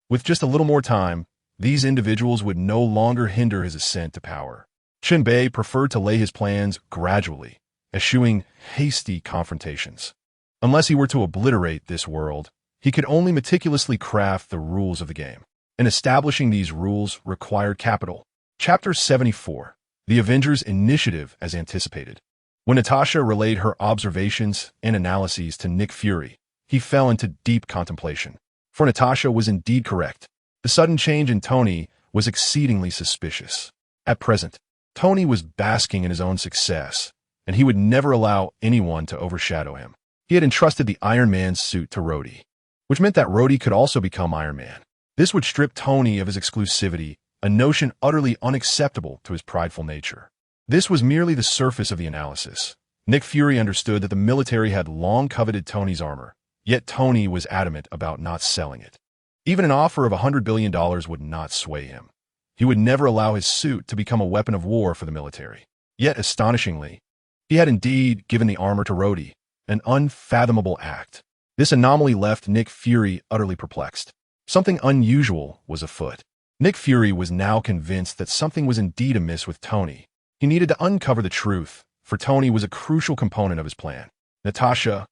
Speaker 1: With just a little more time, these individuals would no longer hinder his ascent to power. Chen Bei preferred to lay his plans gradually, eschewing hasty confrontations. Unless he were to obliterate this world, he could only meticulously craft the rules of the game. And establishing these rules required capital. Chapter 74. The Avengers Initiative as Anticipated. When Natasha relayed her observations and analyses to Nick Fury, he fell into deep contemplation. For Natasha was indeed correct. The sudden change in Tony was exceedingly suspicious. At present, Tony was basking in his own success, and he would never allow anyone to overshadow him. He had entrusted the Iron Man's suit to Rhodey, which meant that Rhodey could also become Iron Man. This would strip Tony of his exclusivity, a notion utterly unacceptable to his prideful nature. This was merely the surface of the analysis. Nick Fury understood that the military had long coveted Tony's armor, yet Tony was adamant about not selling it. Even an offer of $100 billion would not sway him. He would never allow his suit to become a weapon of war for the military. Yet, astonishingly, he had indeed given the armor to Rhodey, an unfathomable act. This anomaly left Nick Fury utterly perplexed. Something unusual was afoot. Nick Fury was now convinced that something was indeed amiss with Tony. He needed to uncover the truth, for Tony was a crucial component of his plan. Natasha,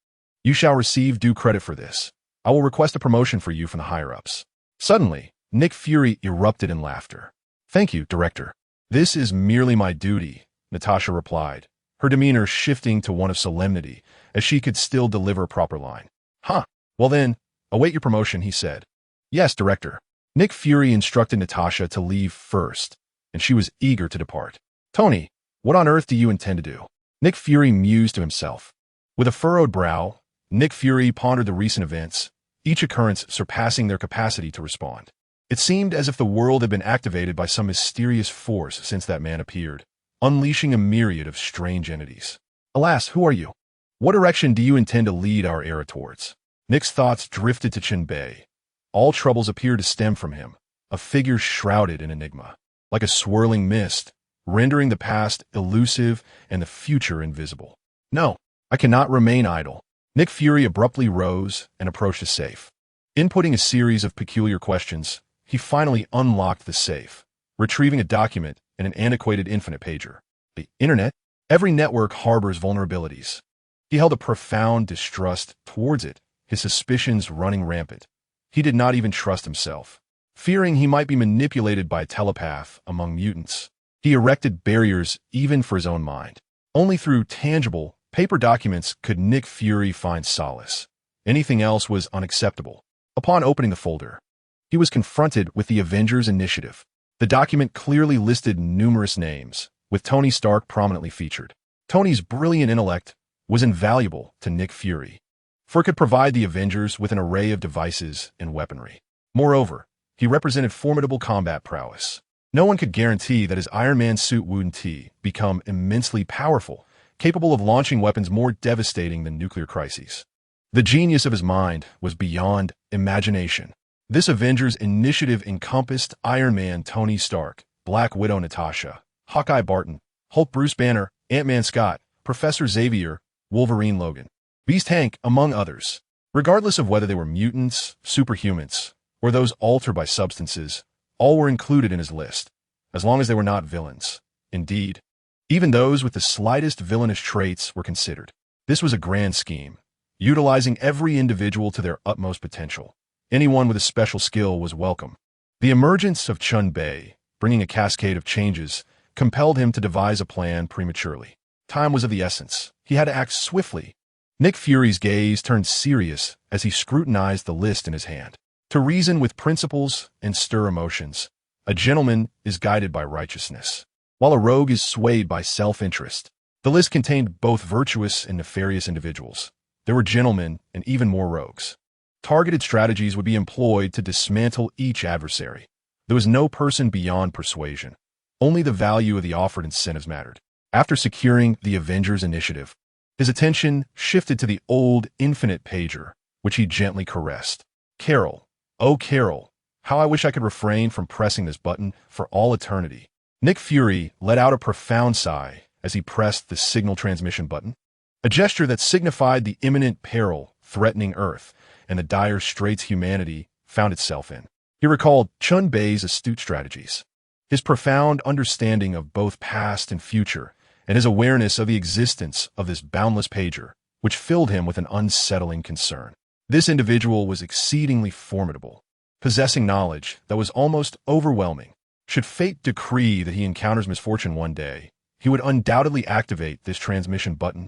Speaker 1: you shall receive due credit for this. I will request a promotion for you from the higher-ups. Suddenly, Nick Fury erupted in laughter. Thank you, Director. This is merely my duty, Natasha replied, her demeanor shifting to one of solemnity, as she could still deliver a proper line. Well then, await your promotion, he said. Yes, Director. Nick Fury instructed Natasha to leave first, and she was eager to depart. Tony, what on earth do you intend to do? Nick Fury mused to himself. With a furrowed brow, Nick Fury pondered the recent events, each occurrence surpassing their capacity to respond. It seemed as if the world had been activated by some mysterious force since that man appeared, unleashing a myriad of strange entities. Alas, who are you? What direction do you intend to lead our era towards? Nick's thoughts drifted to Chen Bei. All troubles appeared to stem from him, a figure shrouded in enigma, like a swirling mist, rendering the past elusive and the future invisible. No, I cannot remain idle. Nick Fury abruptly rose and approached the safe. Inputting a series of peculiar questions, he finally unlocked the safe, retrieving a document and an antiquated infinite pager. The internet? Every network harbors vulnerabilities. He held a profound distrust towards it, his suspicions running rampant. He did not even trust himself. Fearing he might be manipulated by a telepath among mutants, he erected barriers even for his own mind. Only through tangible, paper documents could Nick Fury find solace. Anything else was unacceptable. Upon opening the folder, he was confronted with the Avengers Initiative. The document clearly listed numerous names, with Tony Stark prominently featured. Tony's brilliant intellect was invaluable to Nick Fury, for it could provide the Avengers with an array of devices and weaponry. Moreover, he represented formidable combat prowess. No one could guarantee that his Iron Man suit wouldn't become immensely powerful, capable of launching weapons more devastating than nuclear crises. The genius of his mind was beyond imagination. This Avengers Initiative encompassed Iron Man Tony Stark, Black Widow Natasha, Hawkeye Barton, Hulk Bruce Banner, Ant-Man Scott, Professor Xavier, Wolverine Logan, Beast Hank, among others. Regardless of whether they were mutants, superhumans, or those altered by substances, all were included in his list, as long as they were not villains. Indeed, even those with the slightest villainous traits were considered. This was a grand scheme, utilizing every individual to their utmost potential. Anyone with a special skill was welcome. The emergence of Chen Bei, bringing a cascade of changes, compelled him to devise a plan prematurely. Time was of the essence. He had to act swiftly. Nick Fury's gaze turned serious as he scrutinized the list in his hand. To reason with principles and stir emotions, a gentleman is guided by righteousness, while a rogue is swayed by self-interest. The list contained both virtuous and nefarious individuals. There were gentlemen and even more rogues. Targeted strategies would be employed to dismantle each adversary. There was no person beyond persuasion. Only the value of the offered incentives mattered. After securing the Avengers Initiative, his attention shifted to the old infinite pager, which he gently caressed. Carol, oh Carol, how I wish I could refrain from pressing this button for all eternity. Nick Fury let out a profound sigh as he pressed the signal transmission button, a gesture that signified the imminent peril threatening Earth and the dire straits humanity found itself in. He recalled Chen Bei's astute strategies, his profound understanding of both past and future, and his awareness of the existence of this boundless pager, which filled him with an unsettling concern. This individual was exceedingly formidable, possessing knowledge that was almost overwhelming. Should fate decree that he encounters misfortune one day, he would undoubtedly activate this transmission button,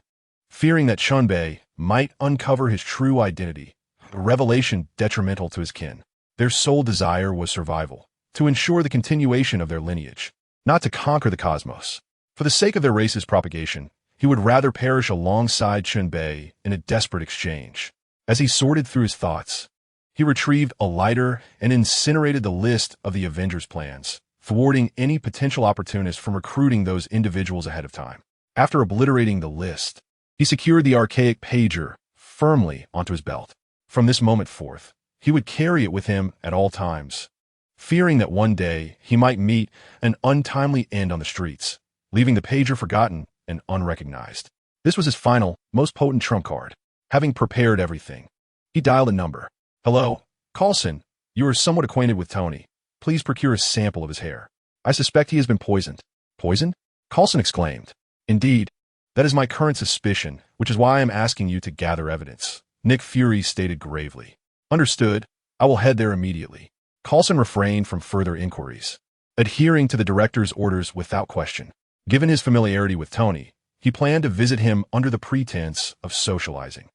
Speaker 1: fearing that Chen Bei might uncover his true identity, a revelation detrimental to his kin. Their sole desire was survival, to ensure the continuation of their lineage, not to conquer the cosmos. For the sake of their race's propagation, he would rather perish alongside Chen Bei in a desperate exchange. As he sorted through his thoughts, he retrieved a lighter and incinerated the list of the Avengers' plans, thwarting any potential opportunist from recruiting those individuals ahead of time. After obliterating the list, he secured the archaic pager firmly onto his belt. From this moment forth, he would carry it with him at all times, fearing that one day he might meet an untimely end on the streets, leaving the pager forgotten and unrecognized. This was his final, most potent trump card. Having prepared everything, he dialed a number. Hello, Coulson, you are somewhat acquainted with Tony. Please procure a sample of his hair. I suspect he has been poisoned. Poisoned? Coulson exclaimed. Indeed, that is my current suspicion, which is why I am asking you to gather evidence. Nick Fury stated gravely. Understood. I will head there immediately. Coulson refrained from further inquiries, adhering to the director's orders without question. Given his familiarity with Tony, he planned to visit him under the pretense of socializing,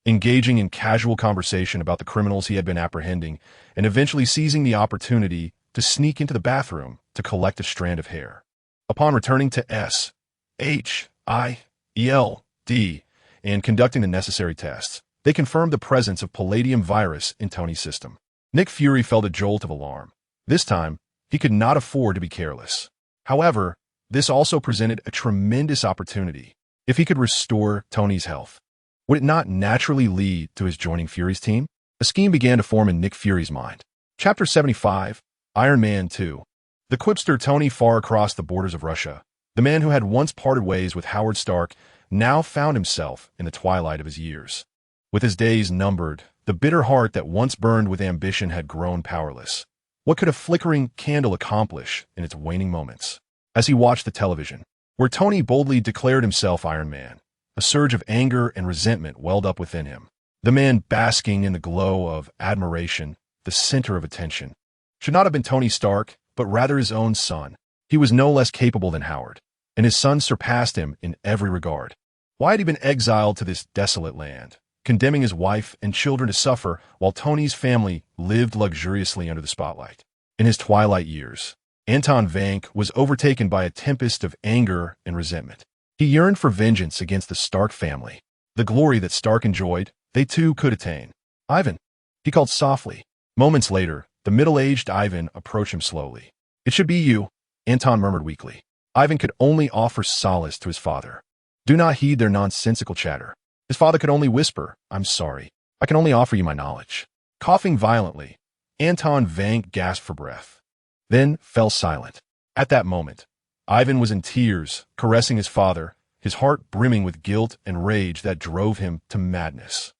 Speaker 1: engaging in casual conversation about the criminals he had been apprehending, and eventually seizing the opportunity to sneak into the bathroom to collect a strand of hair. Upon returning to SHIELD and conducting the necessary tests, they confirmed the presence of palladium virus in Tony's system. Nick Fury felt a jolt of alarm. This time, he could not afford to be careless. However, this also presented a tremendous opportunity. If he could restore Tony's health, would it not naturally lead to his joining Fury's team? A scheme began to form in Nick Fury's mind. Chapter 75, Iron Man 2. The quipster Tony far across the borders of Russia, the man who had once parted ways with Howard Stark, now found himself in the twilight of his years. With his days numbered, the bitter heart that once burned with ambition had grown powerless. What could a flickering candle accomplish in its waning moments? As he watched the television, where Tony boldly declared himself Iron Man, a surge of anger and resentment welled up within him. The man basking in the glow of admiration, the center of attention, should not have been Tony Stark, but rather his own son. He was no less capable than Howard, and his son surpassed him in every regard. Why had he been exiled to this desolate land, condemning his wife and children to suffer while Tony's family lived luxuriously under the spotlight. In his twilight years, Anton Vank was overtaken by a tempest of anger and resentment. He yearned for vengeance against the Stark family. The glory that Stark enjoyed, they too could attain. "Ivan," he called softly. Moments later, the middle-aged Ivan approached him slowly. "It should be you," Anton murmured weakly. Ivan could only offer solace to his father. "Do not heed their nonsensical chatter." His father could only whisper, "I'm sorry. I can only offer you my knowledge." Coughing violently, Anton Vank gasped for breath, then fell silent. At that moment, Ivan was in tears, caressing his father, his heart brimming with guilt and rage that drove him to madness.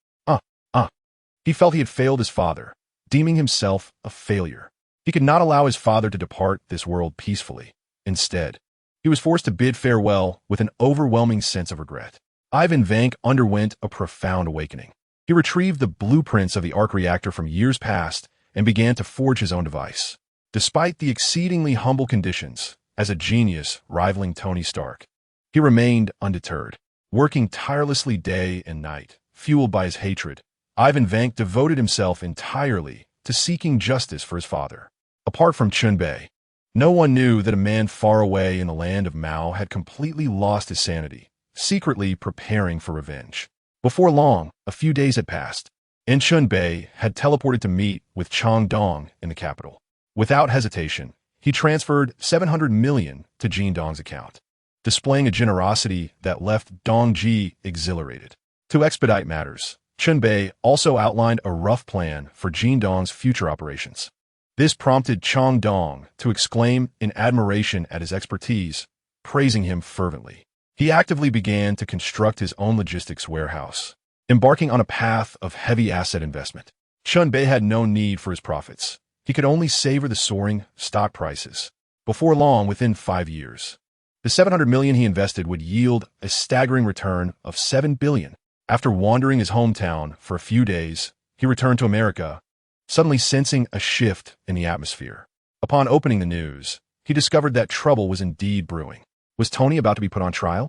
Speaker 1: He felt he had failed his father, deeming himself a failure. He could not allow his father to depart this world peacefully. Instead, he was forced to bid farewell with an overwhelming sense of regret. Ivan Vank underwent a profound awakening. He retrieved the blueprints of the arc reactor from years past and began to forge his own device. Despite the exceedingly humble conditions, as a genius rivaling Tony Stark, he remained undeterred. Working tirelessly day and night, fueled by his hatred, Ivan Vank devoted himself entirely to seeking justice for his father. Apart from Chen Bei, no one knew that a man far away in the land of Mao had completely lost his sanity, secretly preparing for revenge. Before long, a few days had passed, and Chen Bei had teleported to meet with Chang Dong in the capital. Without hesitation, he transferred 700 million to Jin Dong's account, displaying a generosity that left Dong Ji exhilarated. To expedite matters, Chen Bei also outlined a rough plan for Jin Dong's future operations. This prompted Chang Dong to exclaim in admiration at his expertise, praising him fervently. He actively began to construct his own logistics warehouse, embarking on a path of heavy asset investment. Chen Bei had no need for his profits. He could only savor the soaring stock prices. Before long, within 5 years, the 700 million he invested would yield a staggering return of 7 billion. After wandering his hometown for a few days, he returned to America, suddenly sensing a shift in the atmosphere. Upon opening the news, he discovered that trouble was indeed brewing. Was Tony about to be put on trial?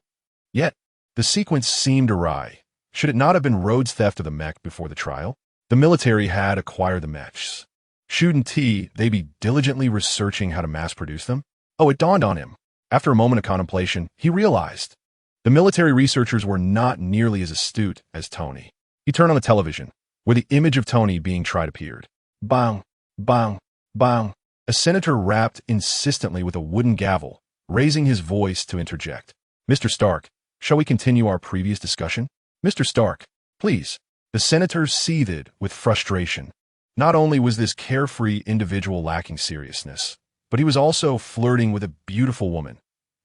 Speaker 1: Yet, the sequence seemed awry. Should it not have been Rhodes' theft of the mech before the trial? The military had acquired the mechs. Shouldn't they be diligently researching how to mass-produce them? Oh, it dawned on him. After a moment of contemplation, he realized the military researchers were not nearly as astute as Tony. He turned on the television, where the image of Tony being tried appeared. Bang, bang, bang. A senator rapped insistently with a wooden gavel, raising his voice to interject. "Mr. Stark, shall we continue our previous discussion?" "Mr. Stark, please." The senator seethed with frustration. Not only was this carefree individual lacking seriousness, but he was also flirting with a beautiful woman.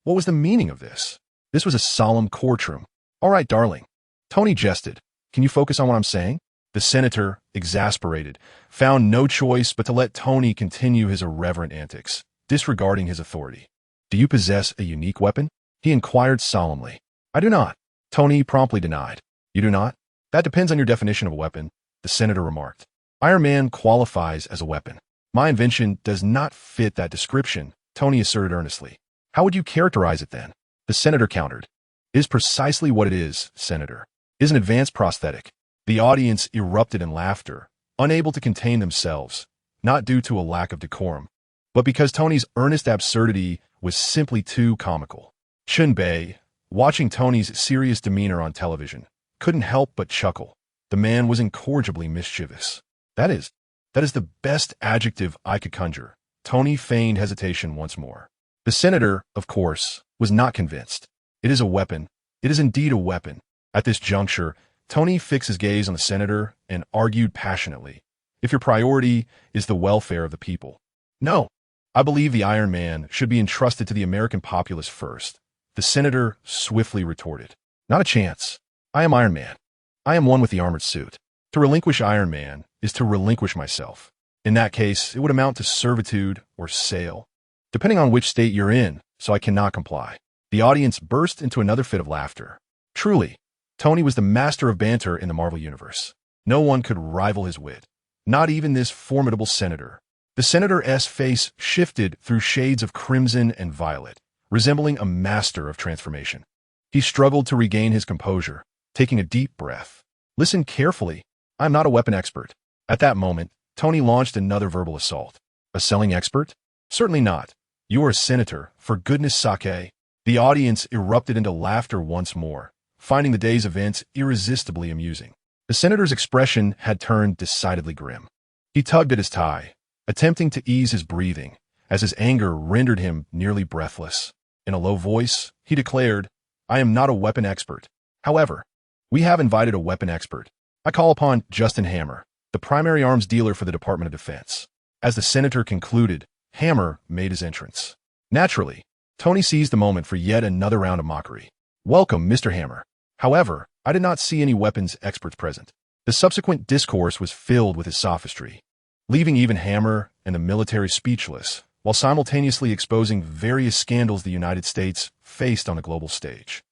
Speaker 1: What was the meaning of this? This was a solemn courtroom. "All right, darling." Tony jested. "Can you focus on what I'm saying?" The senator, exasperated, found no choice but to let Tony continue his irreverent antics, disregarding his authority. "Do you possess a unique weapon?" he inquired solemnly. "I do not." Tony promptly denied. "You do not? That depends on your definition of a weapon," the senator remarked. "Iron Man qualifies as a weapon. My invention does not fit that description," Tony asserted earnestly. "How would you characterize it then?" The senator countered. "It is precisely what it is, Senator. It is an advanced prosthetic." The audience erupted in laughter, unable to contain themselves, not due to a lack of decorum, but because Tony's earnest absurdity was simply too comical. Chen Bei, watching Tony's serious demeanor on television, couldn't help but chuckle. The man was incorrigibly mischievous. That is the best adjective I could conjure." Tony feigned hesitation once more. The senator, of course, was not convinced. "It is a weapon. It is indeed a weapon." At this juncture, Tony fixed his gaze on the senator and argued passionately. "If your priority is the welfare of the people, no, I believe the Iron Man should be entrusted to the American populace first." The senator swiftly retorted. "Not a chance. I am Iron Man. I am one with the armored suit. To relinquish Iron Man is to relinquish myself. In that case, it would amount to servitude or sale, depending on which state you're in, so I cannot comply." The audience burst into another fit of laughter. Truly, Tony was the master of banter in the Marvel Universe. No one could rival his wit, not even this formidable senator. The senator's face shifted through shades of crimson and violet, resembling a master of transformation. He struggled to regain his composure, taking a deep breath. Listen carefully. I'm not a weapon expert. At that moment, Tony launched another verbal assault. A selling expert? Certainly not. You are a senator, for goodness sake. The audience erupted into laughter once more, finding the day's events irresistibly amusing. The senator's expression had turned decidedly grim. He tugged at his tie, attempting to ease his breathing, as his anger rendered him nearly breathless. In a low voice, he declared, I am not a weapon expert. However, we have invited a weapon expert. I call upon Justin Hammer, the primary arms dealer for the Department of Defense. As the senator concluded, Hammer made his entrance. Naturally, Tony seized the moment for yet another round of mockery. Welcome, Mr. Hammer. However, I did not see any weapons experts present. The subsequent discourse was filled with his sophistry, leaving even Hammer and the military speechless, while simultaneously exposing various scandals the United States faced on the global stage.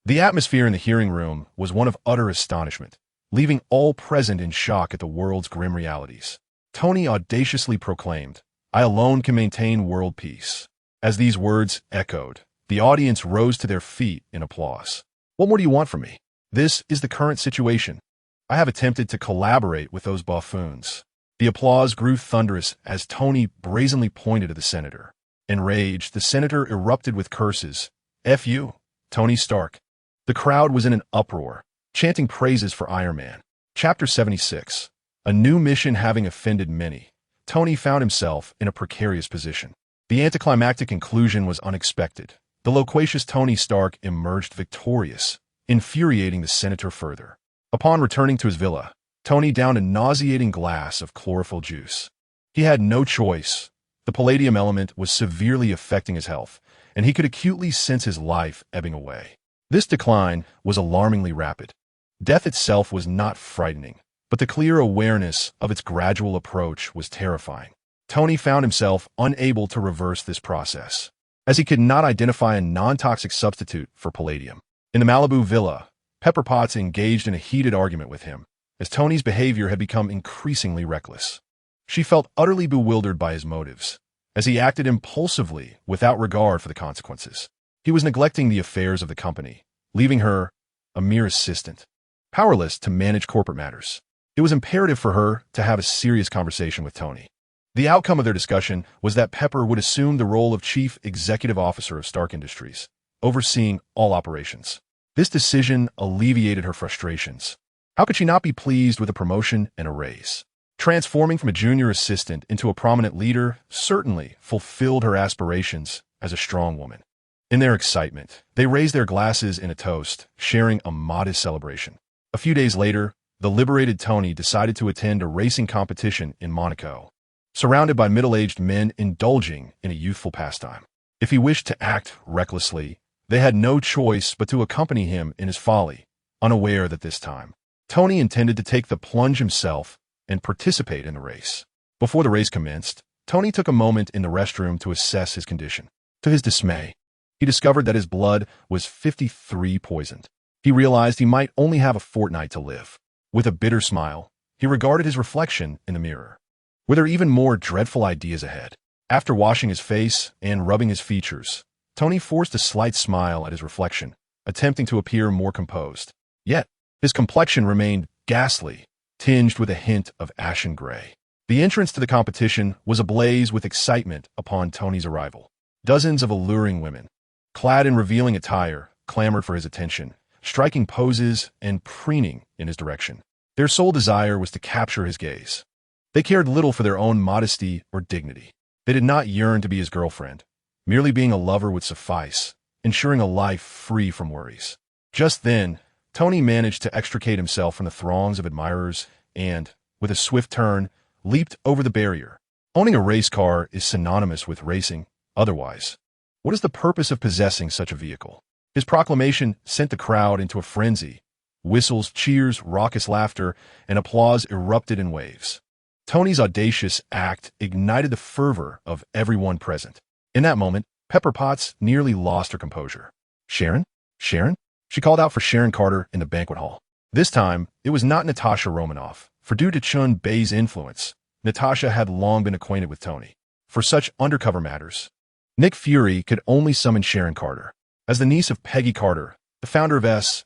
Speaker 1: The atmosphere in the hearing room was one of utter astonishment, leaving all present in shock at the world's grim realities. Tony audaciously proclaimed, I alone can maintain world peace. As these words echoed, the audience rose to their feet in applause. What more do you want from me? This is the current situation. I have attempted to collaborate with those buffoons. The applause grew thunderous as Tony brazenly pointed at the senator. Enraged, the senator erupted with curses. F you, Tony Stark. The crowd was in an uproar, chanting praises for Iron Man. Chapter 76. A new mission having offended many. Tony found himself in a precarious position. The anticlimactic conclusion was unexpected. The loquacious Tony Stark emerged victorious, infuriating the senator further. Upon returning to his villa, Tony downed a nauseating glass of chlorophyll juice. He had no choice. The palladium element was severely affecting his health, and he could acutely sense his life ebbing away. This decline was alarmingly rapid. Death itself was not frightening, but the clear awareness of its gradual approach was terrifying. Tony found himself unable to reverse this process, as he could not identify a non-toxic substitute for palladium. In the Malibu villa, Pepper Potts engaged in a heated argument with him, as Tony's behavior had become increasingly reckless. She felt utterly bewildered by his motives, as he acted impulsively without regard for the consequences. He was neglecting the affairs of the company, leaving her a mere assistant, powerless to manage corporate matters. It was imperative for her to have a serious conversation with Tony. The outcome of their discussion was that Pepper would assume the role of Chief Executive Officer of Stark Industries, overseeing all operations. This decision alleviated her frustrations. How could she not be pleased with a promotion and a raise? Transforming from a junior assistant into a prominent leader certainly fulfilled her aspirations as a strong woman. In their excitement, they raised their glasses in a toast, sharing a modest celebration. A few days later, the liberated Tony decided to attend a racing competition in Monaco, surrounded by middle-aged men indulging in a youthful pastime. If he wished to act recklessly, they had no choice but to accompany him in his folly, unaware that this time, Tony intended to take the plunge himself and participate in the race. Before the race commenced, Tony took a moment in the restroom to assess his condition. To his dismay, he discovered that his blood was 53 poisoned. He realized he might only have a fortnight to live. With a bitter smile, he regarded his reflection in the mirror. Were there even more dreadful ideas ahead? After washing his face and rubbing his features, Tony forced a slight smile at his reflection, attempting to appear more composed. Yet, his complexion remained ghastly, tinged with a hint of ashen gray. The entrance to the competition was ablaze with excitement upon Tony's arrival. Dozens of alluring women, clad in revealing attire, clamored for his attention, striking poses and preening in his direction. Their sole desire was to capture his gaze. They cared little for their own modesty or dignity. They did not yearn to be his girlfriend. Merely being a lover would suffice, ensuring a life free from worries. Just then, Tony managed to extricate himself from the throngs of admirers and, with a swift turn, leaped over the barrier. Owning a race car is synonymous with racing. Otherwise, what is the purpose of possessing such a vehicle? His proclamation sent the crowd into a frenzy. Whistles, cheers, raucous laughter, and applause erupted in waves. Tony's audacious act ignited the fervor of everyone present. In that moment, Pepper Potts nearly lost her composure. Sharon? Sharon? She called out for Sharon Carter in the banquet hall. This time, it was not Natasha Romanoff, for due to Chen Bei's influence, Natasha had long been acquainted with Tony. For such undercover matters, Nick Fury could only summon Sharon Carter. As the niece of Peggy Carter, the founder of S.H.I.L.D.,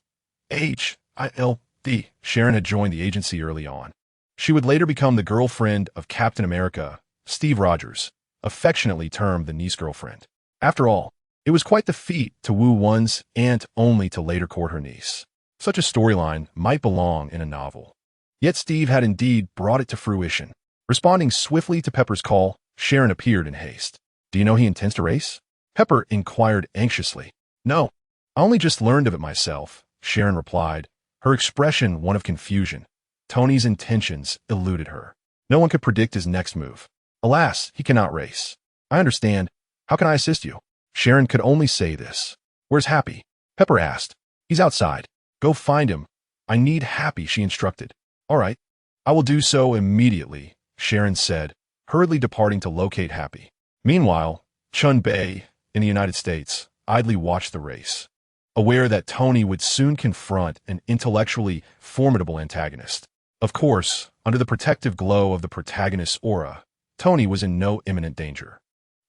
Speaker 1: Sharon had joined the agency early on. She would later become the girlfriend of Captain America, Steve Rogers, affectionately termed the niece girlfriend. After all, it was quite the feat to woo one's aunt only to later court her niece. Such a storyline might belong in a novel. Yet Steve had indeed brought it to fruition. Responding swiftly to Pepper's call, Sharon appeared in haste. "Do you know he intends to race?" Pepper inquired anxiously. "No, I only just learned of it myself," Sharon replied, her expression one of confusion. Tony's intentions eluded her. No one could predict his next move. "Alas, he cannot race." "I understand. How can I assist you?" Sharon could only say this. "Where's Happy?" Pepper asked. "He's outside. Go find him. I need Happy," she instructed. "All right. I will do so immediately," Sharon said, hurriedly departing to locate Happy. Meanwhile, Chen Bei, in the United States, idly watched the race, aware that Tony would soon confront an intellectually formidable antagonist. Of course, under the protective glow of the protagonist's aura, Tony was in no imminent danger.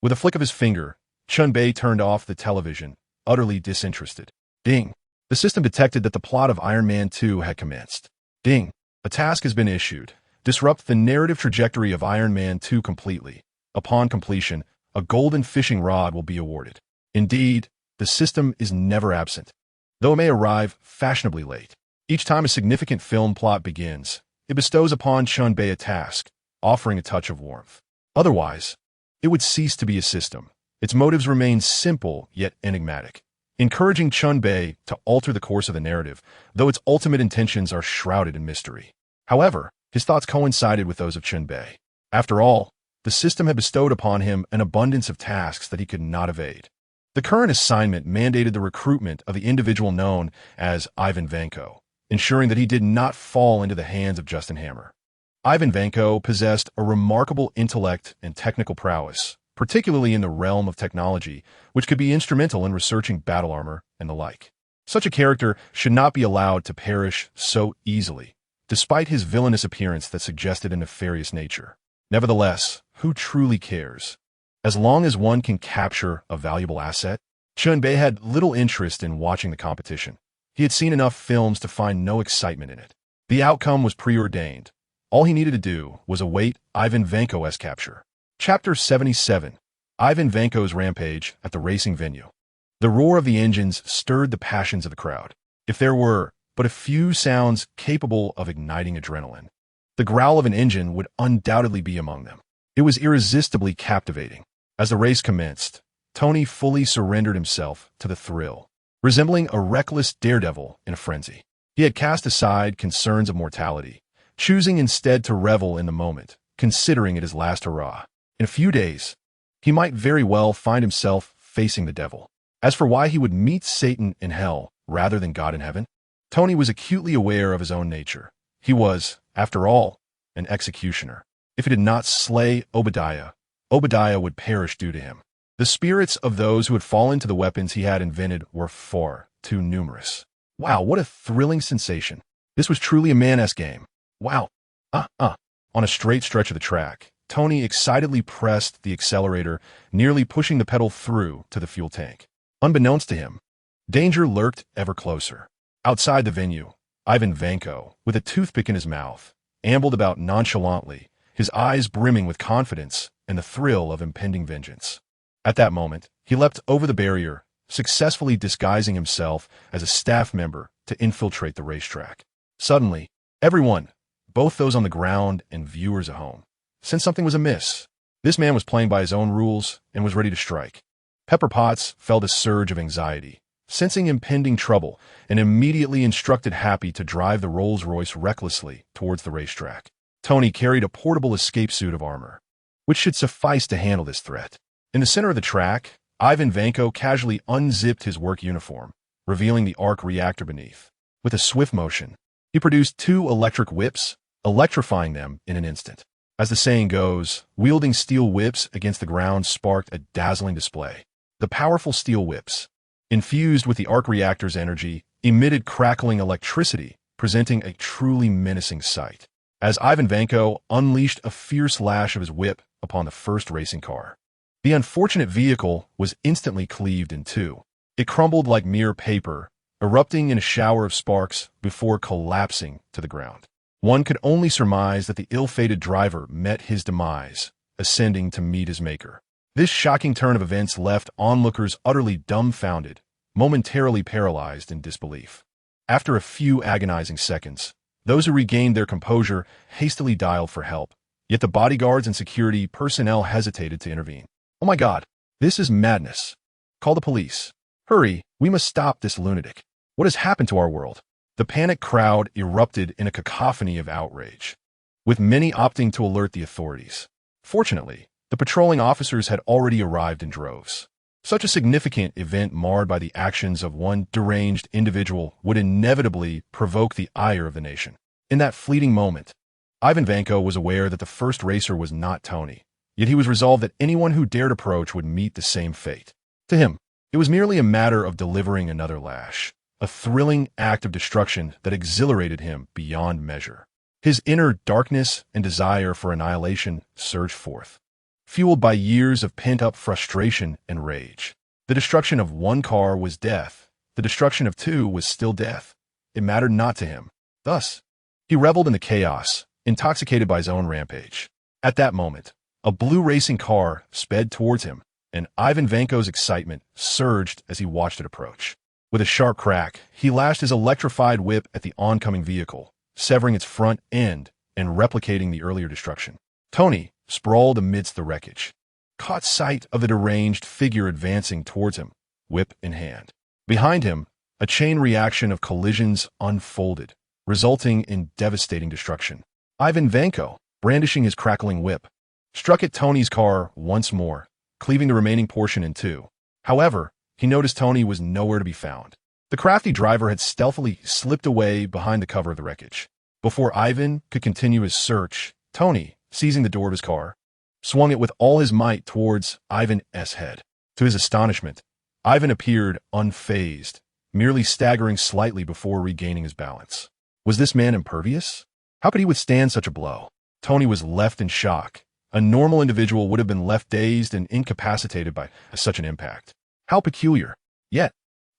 Speaker 1: With a flick of his finger, Chen Bei turned off the television, utterly disinterested. Ding! The system detected that the plot of Iron Man 2 had commenced. Ding! A task has been issued. Disrupt the narrative trajectory of Iron Man 2 completely. Upon completion, a golden fishing rod will be awarded. Indeed, the system is never absent, though it may arrive fashionably late. Each time a significant film plot begins, it bestows upon Chen Bei a task, offering a touch of warmth. Otherwise, it would cease to be a system. Its motives remain simple yet enigmatic, encouraging Chen Bei to alter the course of the narrative, though its ultimate intentions are shrouded in mystery. However, his thoughts coincided with those of Chen Bei. After all, the system had bestowed upon him an abundance of tasks that he could not evade. The current assignment mandated the recruitment of the individual known as Ivan Vanko, ensuring that he did not fall into the hands of Justin Hammer. Ivan Vanko possessed a remarkable intellect and technical prowess, particularly in the realm of technology, which could be instrumental in researching battle armor and the like. Such a character should not be allowed to perish so easily, despite his villainous appearance that suggested a nefarious nature. Nevertheless, who truly cares? As long as one can capture a valuable asset, Chen Bei had little interest in watching the competition. He had seen enough films to find no excitement in it. The outcome was preordained. All he needed to do was await Ivan Vanko's capture. Chapter 77. Ivan Vanko's Rampage at the Racing Venue. The roar of the engines stirred the passions of the crowd. If there were but a few sounds capable of igniting adrenaline, the growl of an engine would undoubtedly be among them. It was irresistibly captivating. As the race commenced, Tony fully surrendered himself to the thrill, resembling a reckless daredevil in a frenzy. He had cast aside concerns of mortality, choosing instead to revel in the moment, considering it his last hurrah. In a few days, he might very well find himself facing the devil. As for why he would meet Satan in hell rather than God in heaven, Tony was acutely aware of his own nature. He was, after all, an executioner. If he did not slay Obadiah, Obadiah would perish due to him. The spirits of those who had fallen to the weapons he had invented were far too numerous. Wow, what a thrilling sensation. This was truly a man-esque game. Wow. On a straight stretch of the track, Tony excitedly pressed the accelerator, nearly pushing the pedal through to the fuel tank. Unbeknownst to him, danger lurked ever closer. Outside the venue, Ivan Vanko, with a toothpick in his mouth, ambled about nonchalantly, his eyes brimming with confidence and the thrill of impending vengeance. At that moment, he leapt over the barrier, successfully disguising himself as a staff member to infiltrate the racetrack. Suddenly, everyone, both those on the ground and viewers at home, sensed something was amiss. This man was playing by his own rules and was ready to strike. Pepper Potts felt a surge of anxiety, sensing impending trouble, and immediately instructed Happy to drive the Rolls-Royce recklessly towards the racetrack. Tony carried a portable escape suit of armor, which should suffice to handle this threat. In the center of the track, Ivan Vanko casually unzipped his work uniform, revealing the arc reactor beneath. With a swift motion, he produced 2 electric whips, electrifying them in an instant. As the saying goes, wielding steel whips against the ground sparked a dazzling display. The powerful steel whips, infused with the arc reactor's energy, emitted crackling electricity, presenting a truly menacing sight. As Ivan Vanko unleashed a fierce lash of his whip upon the first racing car, the unfortunate vehicle was instantly cleaved in two. It crumbled like mere paper, erupting in a shower of sparks before collapsing to the ground. One could only surmise that the ill-fated driver met his demise, ascending to meet his maker. This shocking turn of events left onlookers utterly dumbfounded, momentarily paralyzed in disbelief. After a few agonizing seconds, those who regained their composure hastily dialed for help, yet the bodyguards and security personnel hesitated to intervene. "Oh my God, this is madness. Call the police. Hurry, we must stop this lunatic. What has happened to our world?" The panicked crowd erupted in a cacophony of outrage, with many opting to alert the authorities. Fortunately, the patrolling officers had already arrived in droves. Such a significant event marred by the actions of one deranged individual would inevitably provoke the ire of the nation. In that fleeting moment, Ivan Vanko was aware that the first racer was not Tony, yet he was resolved that anyone who dared approach would meet the same fate. To him, it was merely a matter of delivering another lash, a thrilling act of destruction that exhilarated him beyond measure. His inner darkness and desire for annihilation surged forth, fueled by years of pent-up frustration and rage. The destruction of one car was death. The destruction of two was still death. It mattered not to him. Thus, he reveled in the chaos, intoxicated by his own rampage. At that moment, a blue racing car sped towards him, and Ivan Vanko's excitement surged as he watched it approach. With a sharp crack, he lashed his electrified whip at the oncoming vehicle, severing its front end and replicating the earlier destruction. Tony, sprawled amidst the wreckage, caught sight of the deranged figure advancing towards him, whip in hand. Behind him, a chain reaction of collisions unfolded, resulting in devastating destruction. Ivan Vanko, brandishing his crackling whip, struck at Tony's car once more, cleaving the remaining portion in two. However, he noticed Tony was nowhere to be found. The crafty driver had stealthily slipped away behind the cover of the wreckage. Before Ivan could continue his search, Tony, seizing the door of his car, swung it with all his might towards Ivan's head. To his astonishment, Ivan appeared unfazed, merely staggering slightly before regaining his balance. Was this man impervious? How could he withstand such a blow? Tony was left in shock. A normal individual would have been left dazed and incapacitated by such an impact. How peculiar. Yet,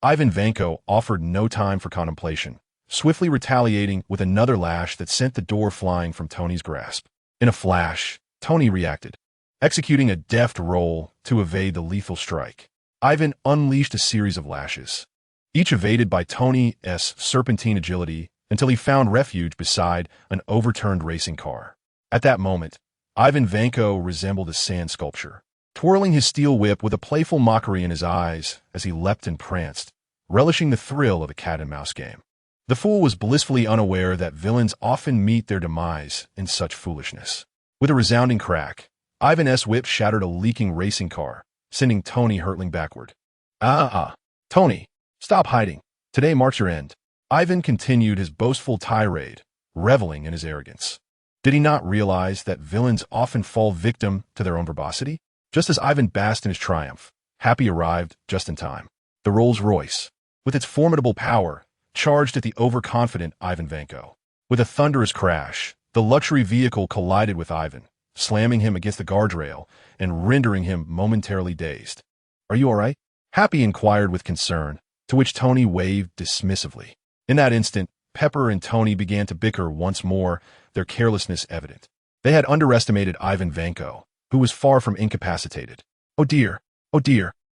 Speaker 1: Ivan Vanko offered no time for contemplation, swiftly retaliating with another lash that sent the door flying from Tony's grasp. In a flash, Tony reacted, executing a deft roll to evade the lethal strike. Ivan unleashed a series of lashes, each evaded by Tony's serpentine agility until he found refuge beside an overturned racing car. At that moment, Ivan Vanko resembled a sand sculpture, twirling his steel whip with a playful mockery in his eyes as he leapt and pranced, relishing the thrill of a cat-and-mouse game. The fool was blissfully unaware that villains often meet their demise in such foolishness. With a resounding crack, Ivan's whip shattered a leaking racing car, sending Tony hurtling backward. Tony, stop hiding. Today marks your end." Ivan continued his boastful tirade, reveling in his arrogance. Did he not realize that villains often fall victim to their own verbosity? Just as Ivan basked in his triumph, Happy arrived just in time. The Rolls-Royce, with its formidable power, charged at the overconfident Ivan Vanko. With a thunderous crash, the luxury vehicle collided with Ivan, slamming him against the guardrail and rendering him momentarily dazed. "Are you all right?" Happy inquired with concern, to which Tony waved dismissively. In that instant, Pepper and Tony began to bicker once more, their carelessness evident. They had underestimated Ivan Vanko, who was far from incapacitated. Oh dear,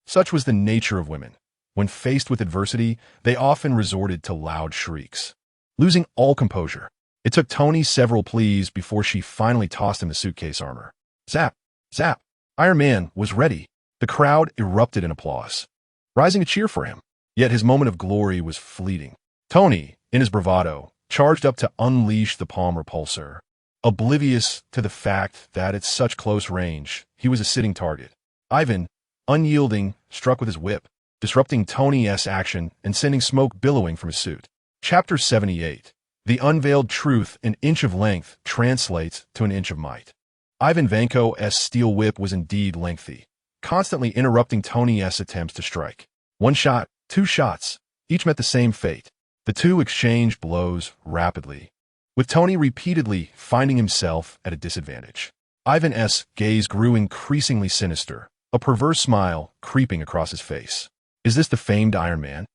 Speaker 1: such was the nature of women. When faced with adversity, they often resorted to loud shrieks. Losing all composure, it took Tony several pleas before she finally tossed him the suitcase armor. Zap, zap, Iron Man was ready. The crowd erupted in applause, rising a cheer for him. Yet his moment of glory was fleeting. Tony, in his bravado, charged up to unleash the palm repulsor, oblivious to the fact that at such close range, he was a sitting target. Ivan, unyielding, struck with his whip, disrupting Tony's action and sending smoke billowing from his suit. Chapter 78. The unveiled truth, an inch of length, translates to an inch of might. Ivan Vanko's steel whip was indeed lengthy, constantly interrupting Tony's attempts to strike. One shot, two shots, each met the same fate. The two exchanged blows rapidly, with Tony repeatedly finding himself at a disadvantage. Ivan's gaze grew increasingly sinister, a perverse smile creeping across his face. Is this the famed Iron Man?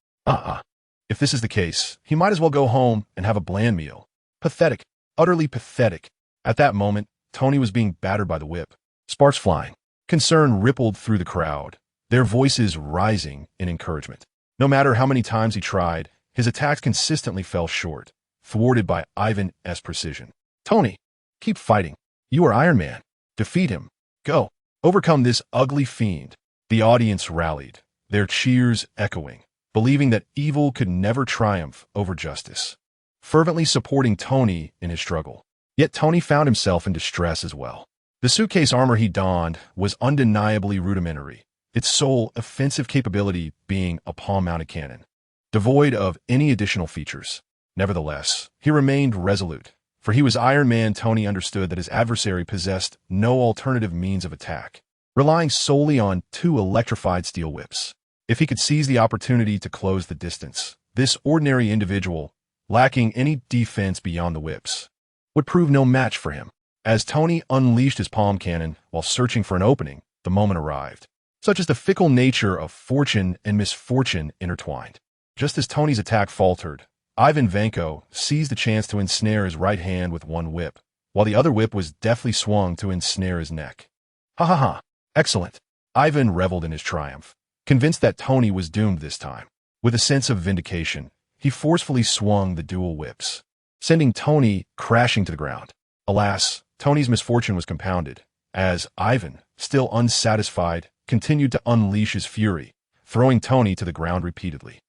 Speaker 1: If this is the case, he might as well go home and have a bland meal. Pathetic. Utterly pathetic. At that moment, Tony was being battered by the whip. Sparks flying. Concern rippled through the crowd, their voices rising in encouragement. No matter how many times he tried, his attacks consistently fell short, thwarted by Ivan's precision. Tony, keep fighting. You are Iron Man. Defeat him. Go. Overcome this ugly fiend. The audience rallied, their cheers echoing, believing that evil could never triumph over justice, fervently supporting Tony in his struggle. Yet Tony found himself in distress as well. The suitcase armor he donned was undeniably rudimentary, its sole offensive capability being a palm-mounted cannon, devoid of any additional features. Nevertheless, he remained resolute, for he was Iron Man. Tony understood that his adversary possessed no alternative means of attack, relying solely on 2 electrified steel whips. If he could seize the opportunity to close the distance, this ordinary individual, lacking any defense beyond the whips, would prove no match for him. As Tony unleashed his palm cannon while searching for an opening, the moment arrived. Such is the fickle nature of fortune and misfortune intertwined. Just as Tony's attack faltered, Ivan Vanko seized the chance to ensnare his right hand with one whip, while the other whip was deftly swung to ensnare his neck. Ha ha ha! Excellent! Ivan reveled in his triumph, convinced that Tony was doomed this time. With a sense of vindication, he forcefully swung the dual whips, sending Tony crashing to the ground. Alas, Tony's misfortune was compounded, as Ivan, still unsatisfied, continued to unleash his fury, throwing Tony to the ground repeatedly.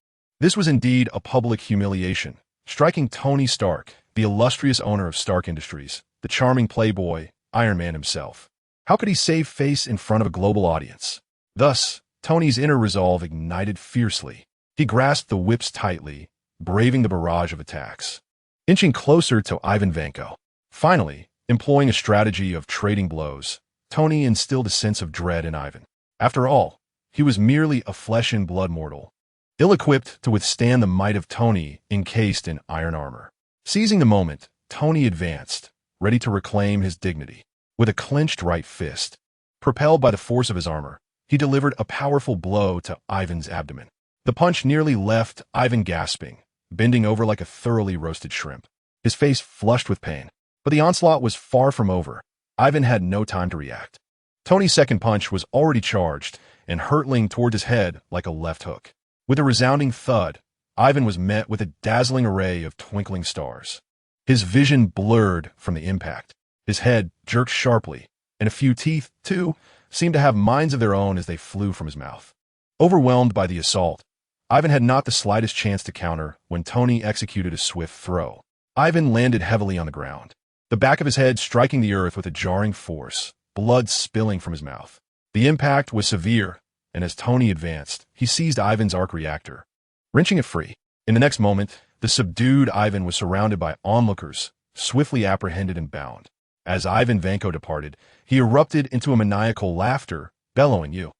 Speaker 1: This was indeed a public humiliation, striking Tony Stark, the illustrious owner of Stark Industries, the charming playboy, Iron Man himself. How could he save face in front of a global audience? Thus, Tony's inner resolve ignited fiercely. He grasped the whips tightly, braving the barrage of attacks, inching closer to Ivan Vanko. Finally, employing a strategy of trading blows, Tony instilled a sense of dread in Ivan. After all, he was merely a flesh-and-blood mortal, ill-equipped to withstand the might of Tony encased in iron armor. Seizing the moment, Tony advanced, ready to reclaim his dignity. With a clenched right fist, propelled by the force of his armor, he delivered a powerful blow to Ivan's abdomen. The punch nearly left Ivan gasping, bending over like a thoroughly roasted shrimp, his face flushed with pain. But the onslaught was far from over. Ivan had no time to react. Tony's second punch was already charged and hurtling toward his head like a left hook. With a resounding thud, Ivan was met with a dazzling array of twinkling stars. His vision blurred from the impact. His head jerked sharply, and a few teeth, too, seemed to have minds of their own as they flew from his mouth. Overwhelmed by the assault, Ivan had not the slightest chance to counter when Tony executed a swift throw. Ivan landed heavily on the ground, the back of his head striking the earth with a jarring force, blood spilling from his mouth. The impact was severe, and as Tony advanced, he seized Ivan's arc reactor, wrenching it free. In the next moment, the subdued Ivan was surrounded by onlookers, swiftly apprehended and bound. As Ivan Vanko departed, he erupted into a maniacal laughter, bellowing, You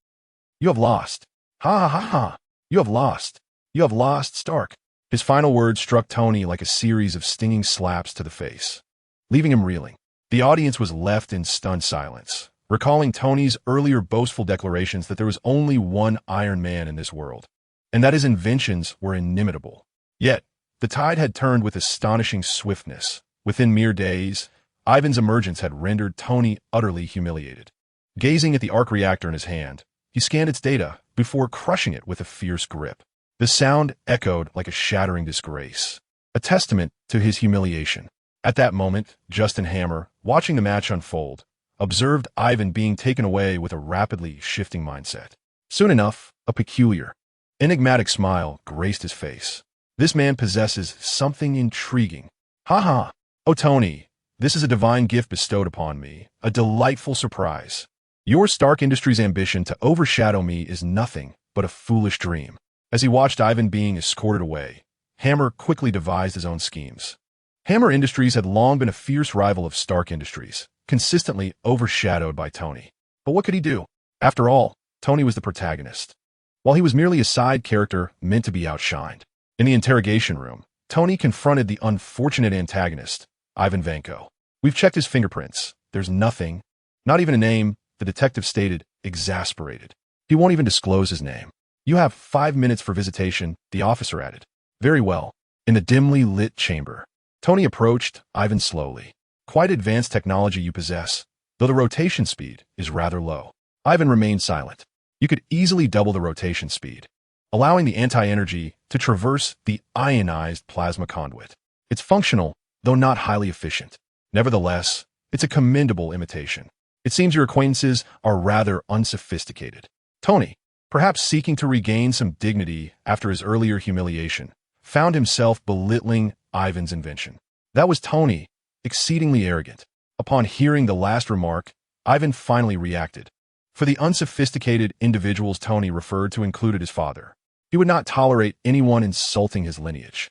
Speaker 1: have lost. Ha ha ha ha. You have lost. You have lost, Stark. His final words struck Tony like a series of stinging slaps to the face, leaving him reeling. The audience was left in stunned silence, recalling Tony's earlier boastful declarations that there was only one Iron Man in this world, and that his inventions were inimitable. Yet, the tide had turned with astonishing swiftness. Within mere days, Ivan's emergence had rendered Tony utterly humiliated. Gazing at the arc reactor in his hand, he scanned its data before crushing it with a fierce grip. The sound echoed like a shattering disgrace, a testament to his humiliation. At that moment, Justin Hammer, watching the match unfold, observed Ivan being taken away with a rapidly shifting mindset. Soon enough, a peculiar, enigmatic smile graced his face. This man possesses something intriguing. Ha ha! Oh, Tony, this is a divine gift bestowed upon me, a delightful surprise. Your Stark Industries' ambition to overshadow me is nothing but a foolish dream. As he watched Ivan being escorted away, Hammer quickly devised his own schemes. Hammer Industries had long been a fierce rival of Stark Industries, consistently overshadowed by Tony. But what could he do? After all, Tony was the protagonist, while he was merely a side character meant to be outshined. In the interrogation room, Tony confronted the unfortunate antagonist, Ivan Vanko. We've checked his fingerprints. There's nothing, not even a name, the detective stated, exasperated. He won't even disclose his name. You have 5 minutes for visitation, the officer added. Very well. In the dimly lit chamber, Tony approached Ivan slowly. Quite advanced technology you possess, though the rotation speed is rather low. Ivan remained silent. You could easily double the rotation speed, allowing the anti-energy to traverse the ionized plasma conduit. It's functional, though not highly efficient. Nevertheless, it's a commendable imitation. It seems your acquaintances are rather unsophisticated. Tony, perhaps seeking to regain some dignity after his earlier humiliation, found himself belittling Ivan's invention. That was Tony, exceedingly arrogant. Upon hearing the last remark, Ivan finally reacted. For the unsophisticated individuals Tony referred to included his father. He would not tolerate anyone insulting his lineage.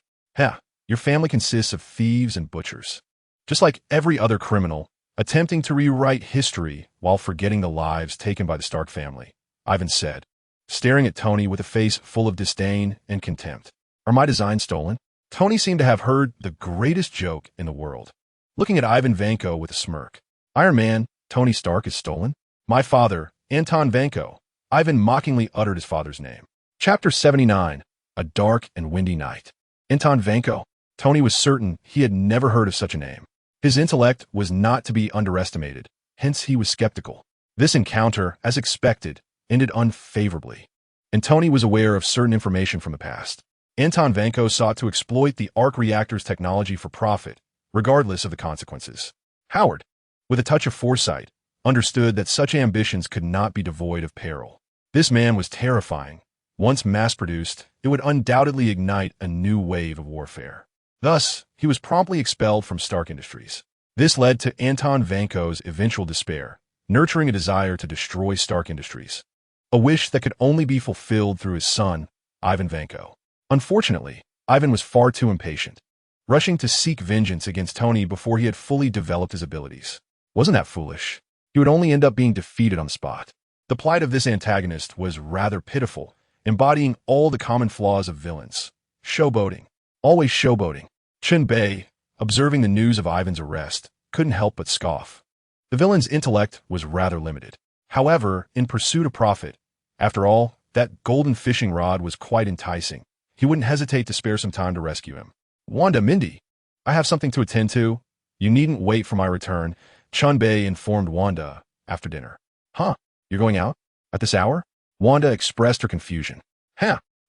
Speaker 1: Your family consists of thieves and butchers. Just like every other criminal, attempting to rewrite history while forgetting the lives taken by the Stark family, Ivan said, staring at Tony with a face full of disdain and contempt. Are my designs stolen? Tony seemed to have heard the greatest joke in the world. Looking at Ivan Vanko with a smirk. Iron Man, Tony Stark is stolen? My father, Anton Vanko. Ivan mockingly uttered his father's name. Chapter 79. A Dark and Windy Night. Anton Vanko. Tony was certain he had never heard of such a name. His intellect was not to be underestimated, hence he was skeptical. This encounter, as expected, ended unfavorably, and Tony was aware of certain information from the past. Anton Vanko sought to exploit the arc reactor's technology for profit, regardless of the consequences. Howard, with a touch of foresight, understood that such ambitions could not be devoid of peril. This man was terrifying. Once mass-produced, it would undoubtedly ignite a new wave of warfare. Thus, he was promptly expelled from Stark Industries. This led to Anton Vanko's eventual despair, nurturing a desire to destroy Stark Industries, a wish that could only be fulfilled through his son, Ivan Vanko. Unfortunately, Ivan was far too impatient, rushing to seek vengeance against Tony before he had fully developed his abilities. Wasn't that foolish? He would only end up being defeated on the spot. The plight of this antagonist was rather pitiful, embodying all the common flaws of villains. Showboating. Always showboating. Chen Bei, observing the news of Ivan's arrest, couldn't help but scoff. The villain's intellect was rather limited. However, in pursuit of profit, after all, that golden fishing rod was quite enticing. He wouldn't hesitate to spare some time to rescue him. Wanda, Mindy, I have something to attend to. You needn't wait for my return, Chen Bei informed Wanda after dinner. Huh? You're going out? At this hour? Wanda expressed her confusion.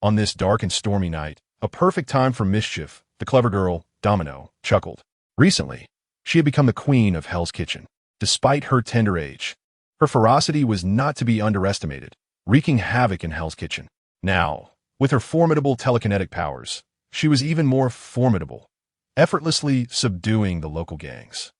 Speaker 1: On this dark and stormy night, a perfect time for mischief, the clever girl, Domino, chuckled. Recently, she had become the queen of Hell's Kitchen. Despite her tender age, her ferocity was not to be underestimated, wreaking havoc in Hell's Kitchen. Now, with her formidable telekinetic powers, she was even more formidable, effortlessly subduing the local gangs.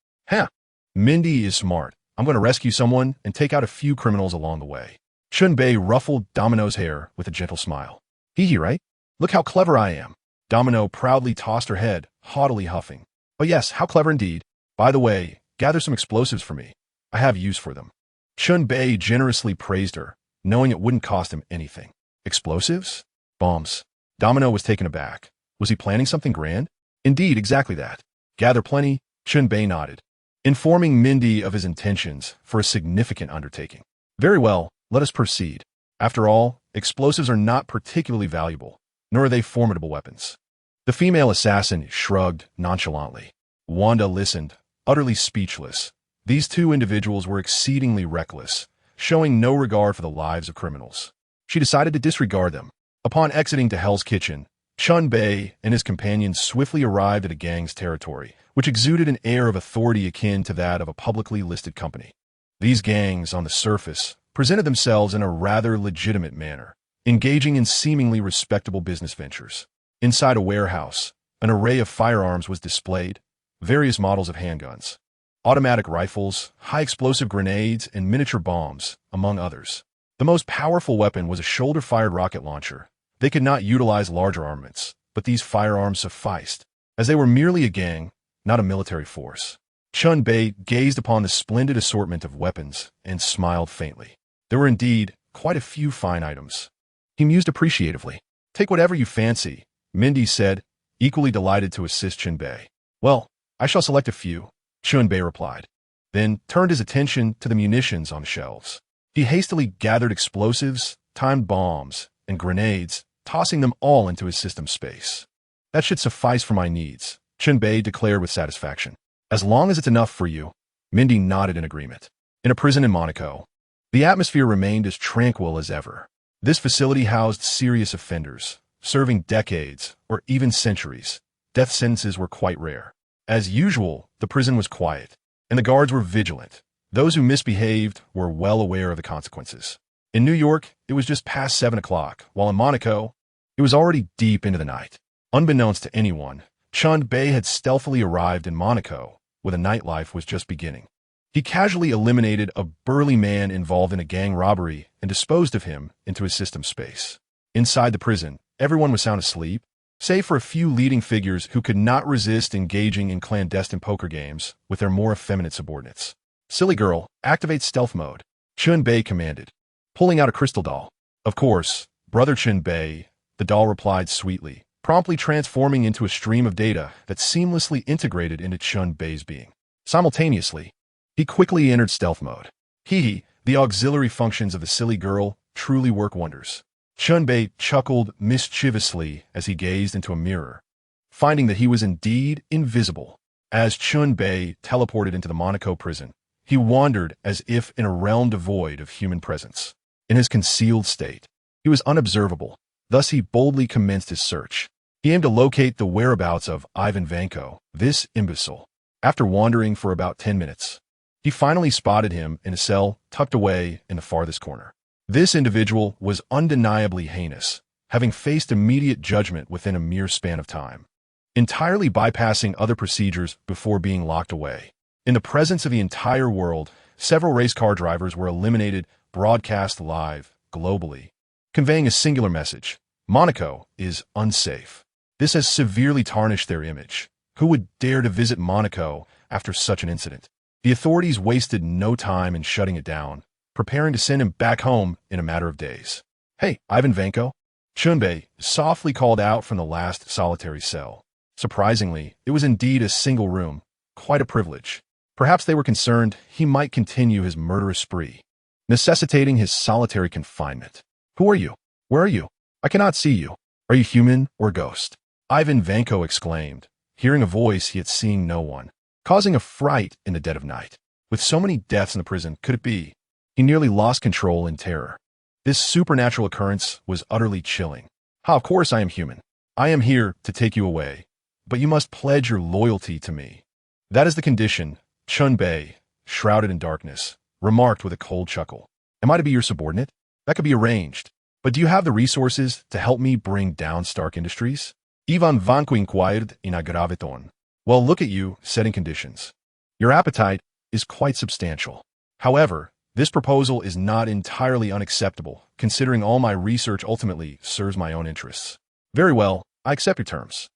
Speaker 1: Mindy is smart. I'm going to rescue someone and take out a few criminals along the way. Chen Bei ruffled Domino's hair with a gentle smile. Hee right? Look how clever I am. Domino proudly tossed her head, haughtily huffing. Oh yes, how clever indeed. By the way, gather some explosives for me. I have use for them. Chen Bei generously praised her, knowing it wouldn't cost him anything. Explosives? Bombs. Domino was taken aback. Was he planning something grand? Indeed, exactly that. Gather plenty, Chen Bei nodded, informing Mindy of his intentions for a significant undertaking. Very well, let us proceed. After all, explosives are not particularly valuable, nor are they formidable weapons. The female assassin shrugged nonchalantly. Wanda listened, utterly speechless. These two individuals were exceedingly reckless, showing no regard for the lives of criminals. She decided to disregard them. Upon exiting to Hell's Kitchen, Chen Bei and his companions swiftly arrived at a gang's territory, which exuded an air of authority akin to that of a publicly listed company. These gangs, on the surface, presented themselves in a rather legitimate manner, engaging in seemingly respectable business ventures. Inside a warehouse, an array of firearms was displayed, various models of handguns, automatic rifles, high-explosive grenades, and miniature bombs, among others. The most powerful weapon was a shoulder-fired rocket launcher. They could not utilize larger armaments, but these firearms sufficed, as they were merely a gang, not a military force. Chen Bei gazed upon the splendid assortment of weapons and smiled faintly. There were indeed quite a few fine items. He mused appreciatively. Take whatever you fancy, Mindy said, equally delighted to assist Chen Bei. Well, I shall select a few, Chen Bei replied, then turned his attention to the munitions on the shelves. He hastily gathered explosives, timed bombs, and grenades, tossing them all into his system space. That should suffice for my needs, Chen Bei declared with satisfaction. As long as it's enough for you, Mindy nodded in agreement. In a prison in Monaco, the atmosphere remained as tranquil as ever. This facility housed serious offenders, serving decades or even centuries. Death sentences were quite rare. As usual, the prison was quiet, and the guards were vigilant. Those who misbehaved were well aware of the consequences. In New York, it was just past 7 o'clock, while in Monaco, it was already deep into the night. Unbeknownst to anyone, Chen Bei had stealthily arrived in Monaco, where the nightlife was just beginning. He casually eliminated a burly man involved in a gang robbery and disposed of him into his system space. Inside the prison, everyone was sound asleep, save for a few leading figures who could not resist engaging in clandestine poker games with their more effeminate subordinates. "Silly girl, activate stealth mode," Chen Bei commanded, pulling out a crystal doll. "Of course, brother Chen Bei," the doll replied sweetly, promptly transforming into a stream of data that seamlessly integrated into Chen Bei's being. Simultaneously, he quickly entered stealth mode. The auxiliary functions of the silly girl truly work wonders. Chen Bei chuckled mischievously as he gazed into a mirror, finding that he was indeed invisible. As Chen Bei teleported into the Monaco prison, he wandered as if in a realm devoid of human presence. In his concealed state, he was unobservable. Thus he boldly commenced his search. He aimed to locate the whereabouts of Ivan Vanko, this imbecile. After wandering for about 10 minutes, he finally spotted him in a cell tucked away in the farthest corner. This individual was undeniably heinous, having faced immediate judgment within a mere span of time, entirely bypassing other procedures before being locked away. In the presence of the entire world, several race car drivers were eliminated, broadcast live, globally, conveying a singular message: Monaco is unsafe. This has severely tarnished their image. Who would dare to visit Monaco after such an incident? The authorities wasted no time in shutting it down, preparing to send him back home in a matter of days. "Hey, Ivan Vanko," Chen Bei softly called out from the last solitary cell. Surprisingly, it was indeed a single room, quite a privilege. Perhaps they were concerned he might continue his murderous spree, necessitating his solitary confinement. "Who are you? Where are you? I cannot see you. Are you human or ghost?" Ivan Vanko exclaimed, hearing a voice yet seeing no one, causing a fright in the dead of night. With so many deaths in the prison, could it be? He nearly lost control in terror. This supernatural occurrence was utterly chilling. Of course I am human. I am here to take you away, but you must pledge your loyalty to me. That is the condition," Chen Bei, shrouded in darkness, remarked with a cold chuckle. "Am I to be your subordinate? That could be arranged. But do you have the resources to help me bring down Stark Industries?" Ivan Vanko inquired in a graviton. "Well, look at you, setting conditions. Your appetite is quite substantial. However, this proposal is not entirely unacceptable, considering all my research ultimately serves my own interests." "Very well, I accept your terms.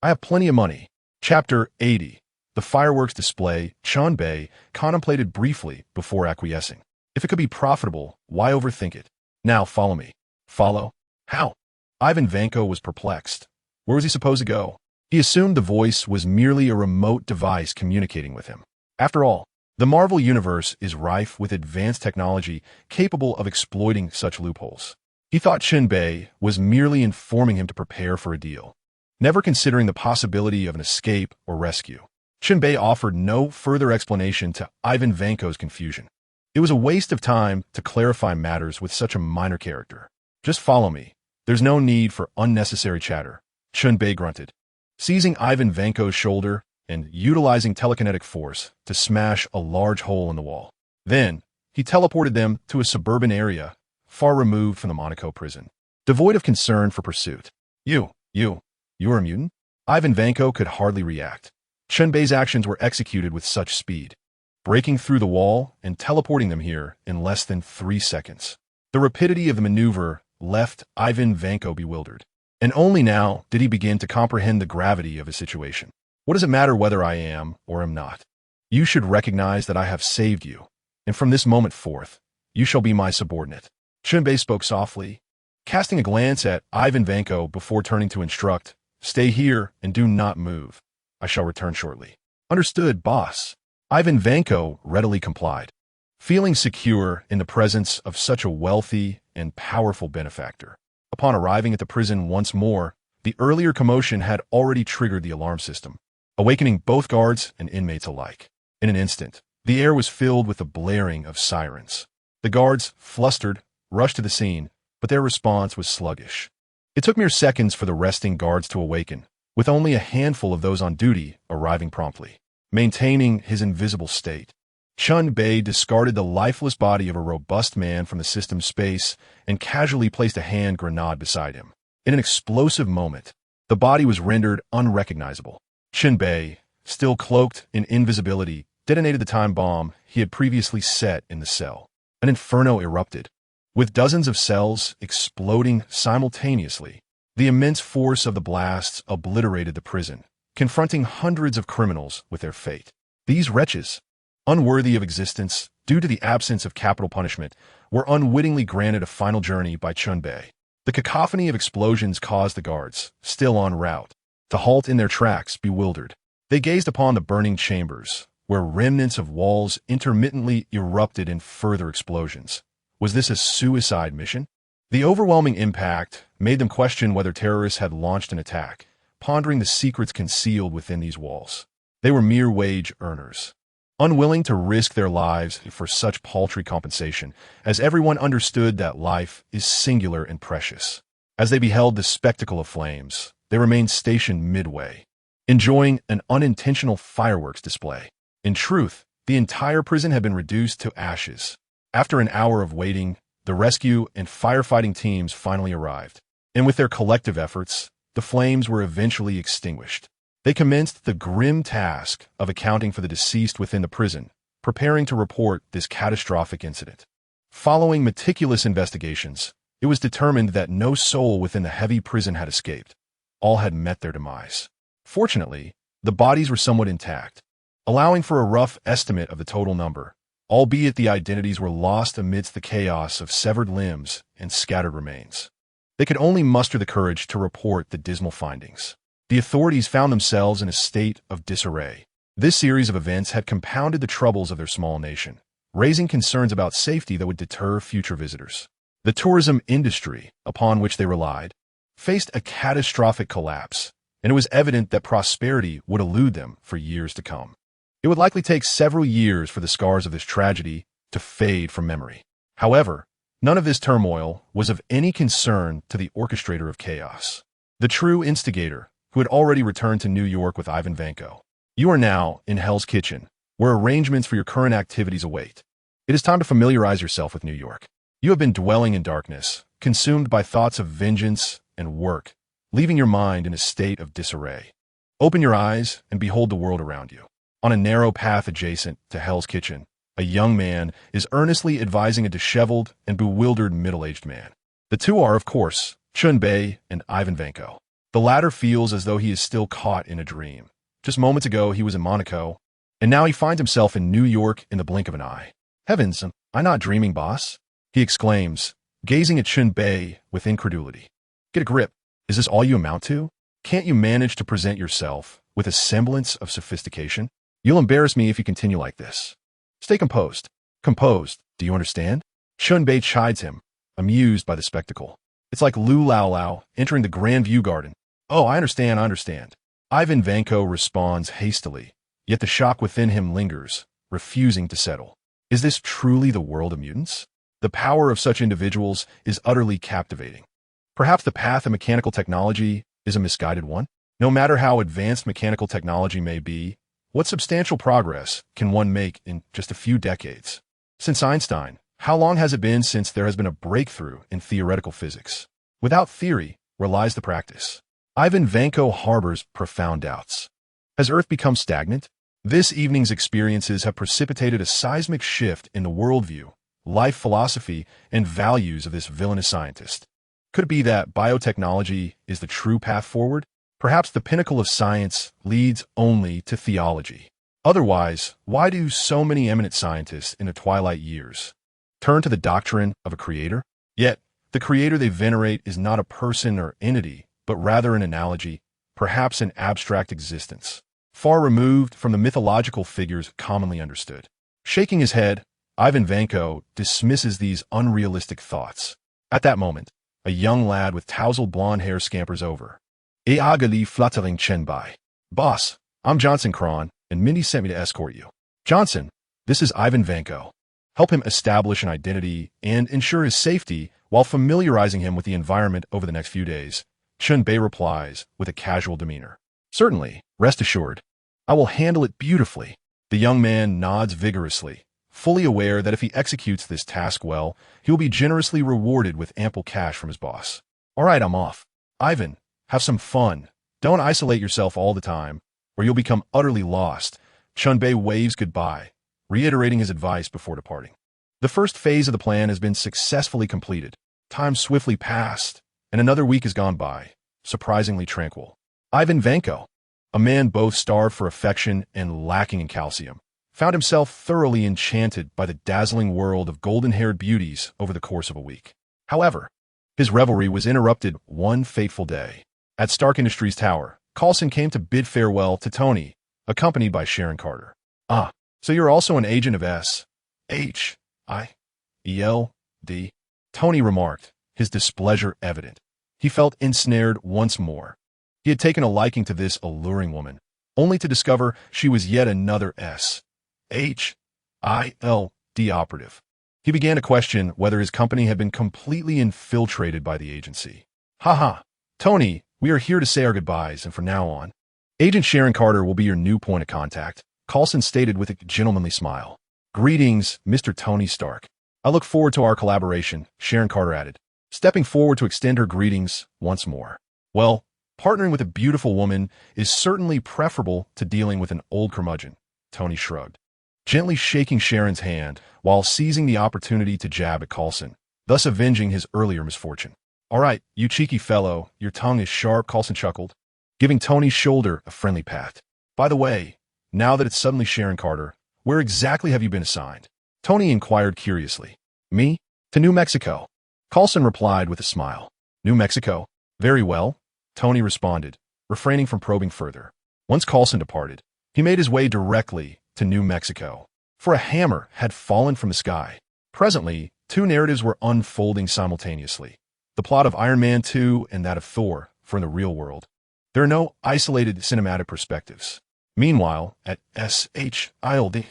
Speaker 1: I have plenty of money." Chapter 80. The fireworks display. Chen Bei contemplated briefly before acquiescing. If it could be profitable, why overthink it? "Now follow me." "Follow? How?" Ivan Vanko was perplexed. Where was he supposed to go? He assumed the voice was merely a remote device communicating with him. After all, the Marvel Universe is rife with advanced technology capable of exploiting such loopholes. He thought Chen Bei was merely informing him to prepare for a deal, never considering the possibility of an escape or rescue. Chen Bei offered no further explanation to Ivan Vanko's confusion. It was a waste of time to clarify matters with such a minor character. "Just follow me. There's no need for unnecessary chatter," Chen Bei grunted, seizing Ivan Vanko's shoulder and utilizing telekinetic force to smash a large hole in the wall. Then, he teleported them to a suburban area far removed from the Monaco prison, devoid of concern for pursuit. You are a mutant?" Ivan Vanko could hardly react. Chen Bei's actions were executed with such speed, breaking through the wall and teleporting them here in less than 3 seconds. The rapidity of the maneuver left Ivan Vanko bewildered, and only now did he begin to comprehend the gravity of his situation. "What does it matter whether I am or am not? You should recognize that I have saved you, and from this moment forth, you shall be my subordinate." Chen Bei spoke softly, casting a glance at Ivan Vanko before turning to instruct, "Stay here and do not move. I shall return shortly." "Understood, boss." Ivan Vanko readily complied, feeling secure in the presence of such a wealthy and powerful benefactor. Upon arriving at the prison once more, The earlier commotion had already triggered the alarm system, awakening both guards and inmates alike. In an instant, the air was filled with the blaring of sirens. The guards, flustered, rushed to the scene, but their response was sluggish. It took mere seconds for the resting guards to awaken, with only a handful of those on duty arriving promptly. Maintaining his invisible state, Chen Bei discarded the lifeless body of a robust man from the system's space and casually placed a hand grenade beside him. In an explosive moment, the body was rendered unrecognizable. Chen Bei, still cloaked in invisibility, detonated the time bomb he had previously set in the cell. An inferno erupted, with dozens of cells exploding simultaneously. The immense force of the blasts obliterated the prison, confronting hundreds of criminals with their fate. These wretches, unworthy of existence due to the absence of capital punishment, were unwittingly granted a final journey by Chen Bei. The cacophony of explosions caused the guards, still en route, to halt in their tracks, bewildered. They gazed upon the burning chambers, where remnants of walls intermittently erupted in further explosions. Was this a suicide mission? The overwhelming impact made them question whether terrorists had launched an attack, pondering the secrets concealed within these walls. They were mere wage earners, unwilling to risk their lives for such paltry compensation, as everyone understood that life is singular and precious. As they beheld the spectacle of flames, they remained stationed midway, enjoying an unintentional fireworks display. In truth, the entire prison had been reduced to ashes. After an hour of waiting, the rescue and firefighting teams finally arrived, and with their collective efforts, the flames were eventually extinguished. They commenced the grim task of accounting for the deceased within the prison, preparing to report this catastrophic incident. Following meticulous investigations, it was determined that no soul within the heavy prison had escaped. All had met their demise. Fortunately, the bodies were somewhat intact, allowing for a rough estimate of the total number, albeit the identities were lost amidst the chaos of severed limbs and scattered remains. They could only muster the courage to report the dismal findings. The authorities found themselves in a state of disarray. This series of events had compounded the troubles of their small nation, raising concerns about safety that would deter future visitors. The tourism industry, upon which they relied, faced a catastrophic collapse, and it was evident that prosperity would elude them for years to come. It would likely take several years for the scars of this tragedy to fade from memory. However, none of this turmoil was of any concern to the orchestrator of chaos, the true instigator, who had already returned to New York with Ivan Vanko. You are now in Hell's Kitchen, where arrangements for your current activities await. It is time to familiarize yourself with New York. You have been dwelling in darkness, consumed by thoughts of vengeance and work, leaving your mind in a state of disarray. Open your eyes and behold the world around you. On a narrow path adjacent to Hell's Kitchen, a young man is earnestly advising a disheveled and bewildered middle-aged man. The two are, of course, Chen Bei and Ivan Vanko. The latter feels as though he is still caught in a dream. Just moments ago, he was in Monaco, and now he finds himself in New York in the blink of an eye. Heavens, am I not dreaming, boss? He exclaims, gazing at Chen Bei with incredulity. Get a grip. Is this all you amount to? Can't you manage to present yourself with a semblance of sophistication? You'll embarrass me if you continue like this. Stay composed. Composed, do you understand? Chen Bei chides him, amused by the spectacle. It's like Lu Lao Lao entering the Grand View Garden. Oh, I understand. Ivan Vanko responds hastily, yet the shock within him lingers, refusing to settle. Is this truly the world of mutants? The power of such individuals is utterly captivating. Perhaps the path of mechanical technology is a misguided one? No matter how advanced mechanical technology may be, what substantial progress can one make in just a few decades? Since Einstein, how long has it been since there has been a breakthrough in theoretical physics? Without theory, where lies the practice? Ivan Vanko harbors profound doubts. Has Earth become stagnant? This evening's experiences have precipitated a seismic shift in the worldview, life philosophy, and values of this villainous scientist. Could it be that biotechnology is the true path forward? Perhaps the pinnacle of science leads only to theology. Otherwise, why do so many eminent scientists in the twilight years turn to the doctrine of a creator? Yet, the creator they venerate is not a person or entity, but rather an analogy, perhaps an abstract existence, far removed from the mythological figures commonly understood. Shaking his head, Ivan Vanko dismisses these unrealistic thoughts. At that moment, a young lad with tousled blonde hair scampers over. Eagerly fluttering Chen Bei. Boss, I'm Johnson Cron, and Mindy sent me to escort you. Johnson, this is Ivan Vanko. Help him establish an identity and ensure his safety while familiarizing him with the environment over the next few days. Chen Bei replies with a casual demeanor. Certainly, rest assured. I will handle it beautifully. The young man nods vigorously, fully aware that if he executes this task well, he will be generously rewarded with ample cash from his boss. All right, I'm off. Ivan, have some fun. Don't isolate yourself all the time, or you'll become utterly lost. Chen Bei waves goodbye, reiterating his advice before departing. The first phase of the plan has been successfully completed. Time swiftly passed, and another week has gone by, surprisingly tranquil. Ivan Vanko, a man both starved for affection and lacking in calcium, found himself thoroughly enchanted by the dazzling world of golden-haired beauties over the course of a week. However, his revelry was interrupted one fateful day. At Stark Industries Tower, Coulson came to bid farewell to Tony, accompanied by Sharon Carter. Ah, so you're also an agent of S.H.I.E.L.D., Tony remarked, his displeasure evident. He felt ensnared once more. He had taken a liking to this alluring woman, only to discover she was yet another S.H.I.L.D. operative. He began to question whether his company had been completely infiltrated by the agency. Haha, Tony, we are here to say our goodbyes, and from now on, Agent Sharon Carter will be your new point of contact, Coulson stated with a gentlemanly smile. Greetings, Mr. Tony Stark. I look forward to our collaboration, Sharon Carter added, stepping forward to extend her greetings once more. Well, partnering with a beautiful woman is certainly preferable to dealing with an old curmudgeon, Tony shrugged, gently shaking Sharon's hand while seizing the opportunity to jab at Coulson, thus avenging his earlier misfortune. All right, you cheeky fellow, your tongue is sharp, Coulson chuckled, giving Tony's shoulder a friendly pat. By the way, now that it's suddenly Sharon Carter, where exactly have you been assigned? Tony inquired curiously. Me? To New Mexico. Coulson replied with a smile. New Mexico? Very well, Tony responded, refraining from probing further. Once Coulson departed, he made his way directly to New Mexico, for a hammer had fallen from the sky. Presently, two narratives were unfolding simultaneously. The plot of Iron Man 2 and that of Thor, for in the real world, there are no isolated cinematic perspectives. Meanwhile, at S.H.I.L.D.,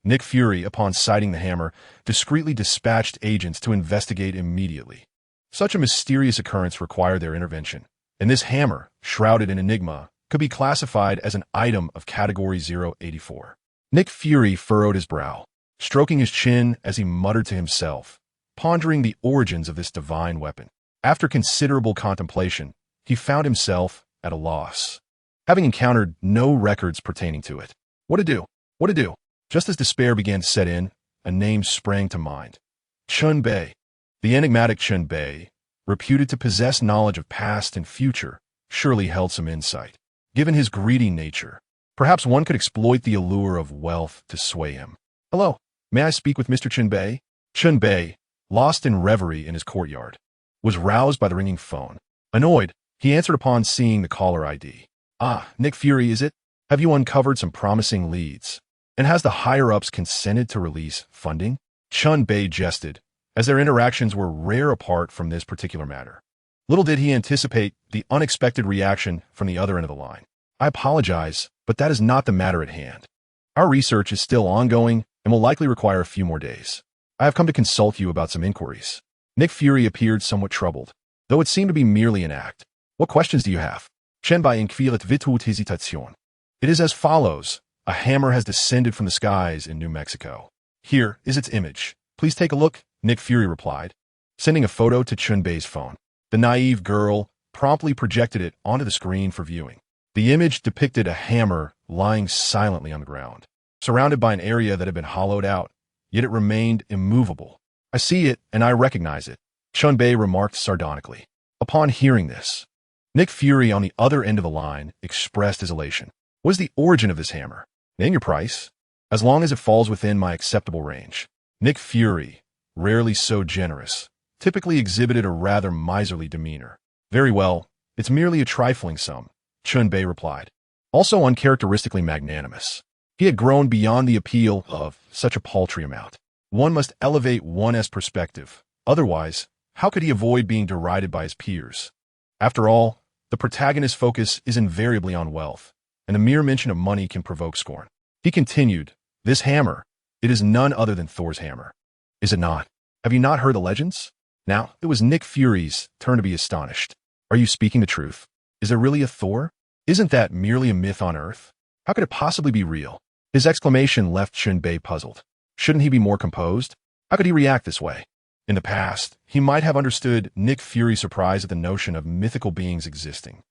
Speaker 1: Nick Fury, upon sighting the hammer, discreetly dispatched agents to investigate immediately. Such a mysterious occurrence required their intervention, and this hammer, shrouded in enigma, could be classified as an item of Category 084. Nick Fury furrowed his brow, stroking his chin as he muttered to himself, pondering the origins of this divine weapon. After considerable contemplation, he found himself at a loss, having encountered no records pertaining to it. What to do? What to do? Just as despair began to set in, a name sprang to mind. Chen Bei. The enigmatic Chen Bei, reputed to possess knowledge of past and future, surely held some insight. Given his greedy nature, perhaps one could exploit the allure of wealth to sway him. Hello, may I speak with Mr. Chen Bei? Chen Bei, lost in reverie in his courtyard, was roused by the ringing phone. Annoyed, he answered upon seeing the caller ID. Ah, Nick Fury, is it? Have you uncovered some promising leads? And has the higher-ups consented to release funding? Chen Bei jested, as their interactions were rare apart from this particular matter. Little did he anticipate the unexpected reaction from the other end of the line. I apologize, but that is not the matter at hand. Our research is still ongoing and will likely require a few more days. I have come to consult you about some inquiries. Nick Fury appeared somewhat troubled, though it seemed to be merely an act. What questions do you have? Chen Bei inquirit vite hésitation. It is as follows. A hammer has descended from the skies in New Mexico. Here is its image. Please take a look, Nick Fury replied, sending a photo to Chen Bei's phone. The naive girl promptly projected it onto the screen for viewing. The image depicted a hammer lying silently on the ground, surrounded by an area that had been hollowed out, yet it remained immovable. I see it, and I recognize it, Chen Bei remarked sardonically. Upon hearing this, Nick Fury on the other end of the line expressed his elation. What is the origin of this hammer? Name your price. As long as it falls within my acceptable range. Nick Fury, rarely so generous, typically exhibited a rather miserly demeanor. Very well, it's merely a trifling sum, Chen Bei replied, also uncharacteristically magnanimous. He had grown beyond the appeal of such a paltry amount. One must elevate one's perspective. Otherwise, how could he avoid being derided by his peers? After all, the protagonist's focus is invariably on wealth, and the mere mention of money can provoke scorn. He continued, "This hammer, it is none other than Thor's hammer. Is it not? Have you not heard the legends?" Now, it was Nick Fury's turn to be astonished. "Are you speaking the truth? Is there really a Thor? Isn't that merely a myth on Earth? How could it possibly be real?" His exclamation left Chen Bei puzzled. Shouldn't he be more composed? How could he react this way? In the past, he might have understood Nick Fury's surprise at the notion of mythical beings existing.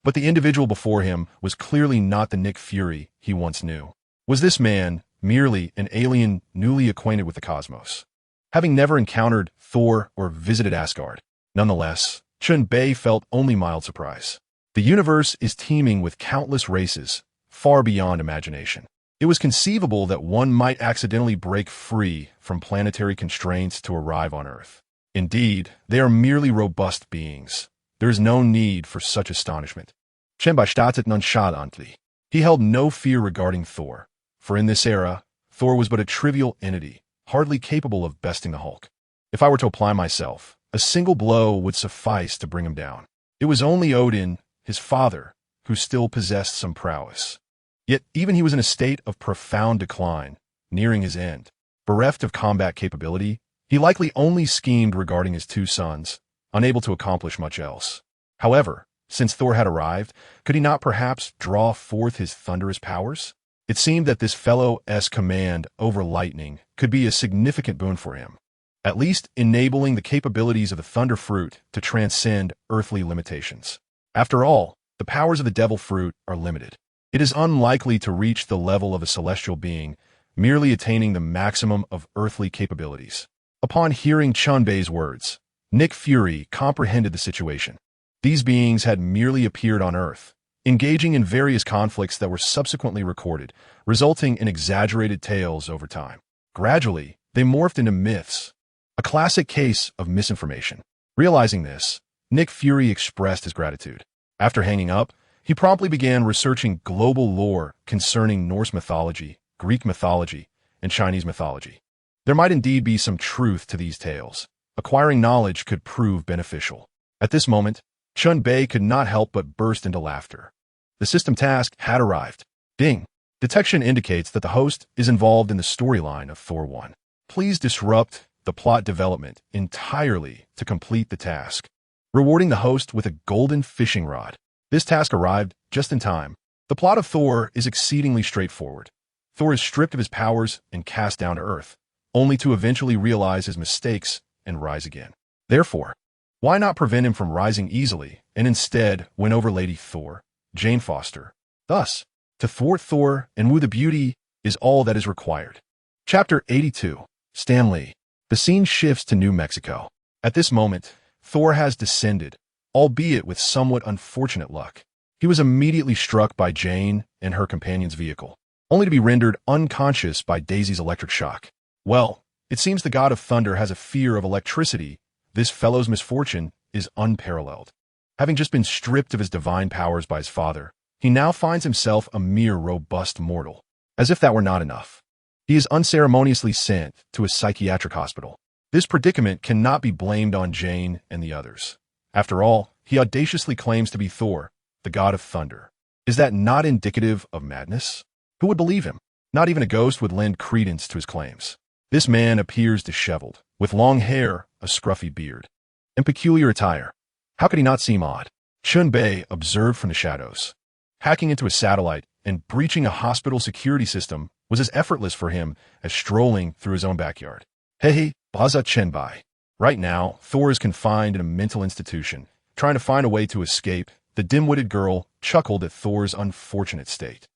Speaker 1: But the individual before him was clearly not the Nick Fury he once knew. Was this man merely an alien newly acquainted with the cosmos, having never encountered Thor or visited Asgard? Nonetheless, Chen Bei felt only mild surprise. The universe is teeming with countless races, far beyond imagination. It was conceivable that one might accidentally break free from planetary constraints to arrive on Earth. Indeed, they are merely robust beings. There is no need for such astonishment. Chen Bei startet nonchalantly. He held no fear regarding Thor, for in this era, Thor was but a trivial entity, hardly capable of besting the Hulk. If I were to apply myself, a single blow would suffice to bring him down. It was only Odin, his father, who still possessed some prowess. Yet even he was in a state of profound decline, nearing his end. Bereft of combat capability, he likely only schemed regarding his two sons, unable to accomplish much else. However, since Thor had arrived, could he not perhaps draw forth his thunderous powers? It seemed that this fellow's command over lightning could be a significant boon for him, at least enabling the capabilities of the Thunder Fruit to transcend earthly limitations. After all, the powers of the Devil Fruit are limited. It is unlikely to reach the level of a celestial being, merely attaining the maximum of earthly capabilities. Upon hearing Chen Bei's words, Nick Fury comprehended the situation. These beings had merely appeared on Earth, engaging in various conflicts that were subsequently recorded, resulting in exaggerated tales over time. Gradually, they morphed into myths, a classic case of misinformation. Realizing this, Nick Fury expressed his gratitude. After hanging up, he promptly began researching global lore concerning Norse mythology, Greek mythology, and Chinese mythology. There might indeed be some truth to these tales. Acquiring knowledge could prove beneficial. At this moment, Chen Bei could not help but burst into laughter. The system task had arrived. Ding! Detection indicates that the host is involved in the storyline of Thor 1. Please disrupt the plot development entirely to complete the task, rewarding the host with a golden fishing rod. This task arrived just in time. The plot of Thor is exceedingly straightforward. Thor is stripped of his powers and cast down to Earth, only to eventually realize his mistakes and rise again. Therefore, why not prevent him from rising easily and instead win over Lady Thor, Jane Foster? Thus, to thwart Thor and woo the beauty is all that is required. Chapter 82. Stan Lee. The scene shifts to New Mexico. At this moment, Thor has descended, albeit with somewhat unfortunate luck. He was immediately struck by Jane and her companion's vehicle, only to be rendered unconscious by Daisy's electric shock. Well, it seems the god of thunder has a fear of electricity. This fellow's misfortune is unparalleled. Having just been stripped of his divine powers by his father, he now finds himself a mere robust mortal. As if that were not enough, he is unceremoniously sent to a psychiatric hospital. This predicament cannot be blamed on Jane and the others. After all, he audaciously claims to be Thor, the god of thunder. Is that not indicative of madness? Who would believe him? Not even a ghost would lend credence to his claims. This man appears disheveled, with long hair, a scruffy beard, and peculiar attire. How could he not seem odd? Chen Bei observed from the shadows. Hacking into a satellite and breaching a hospital security system was as effortless for him as strolling through his own backyard. Hey, Baza Chen Bei. Right now, Thor is confined in a mental institution, trying to find a way to escape. The dim-witted girl chuckled at Thor's unfortunate state.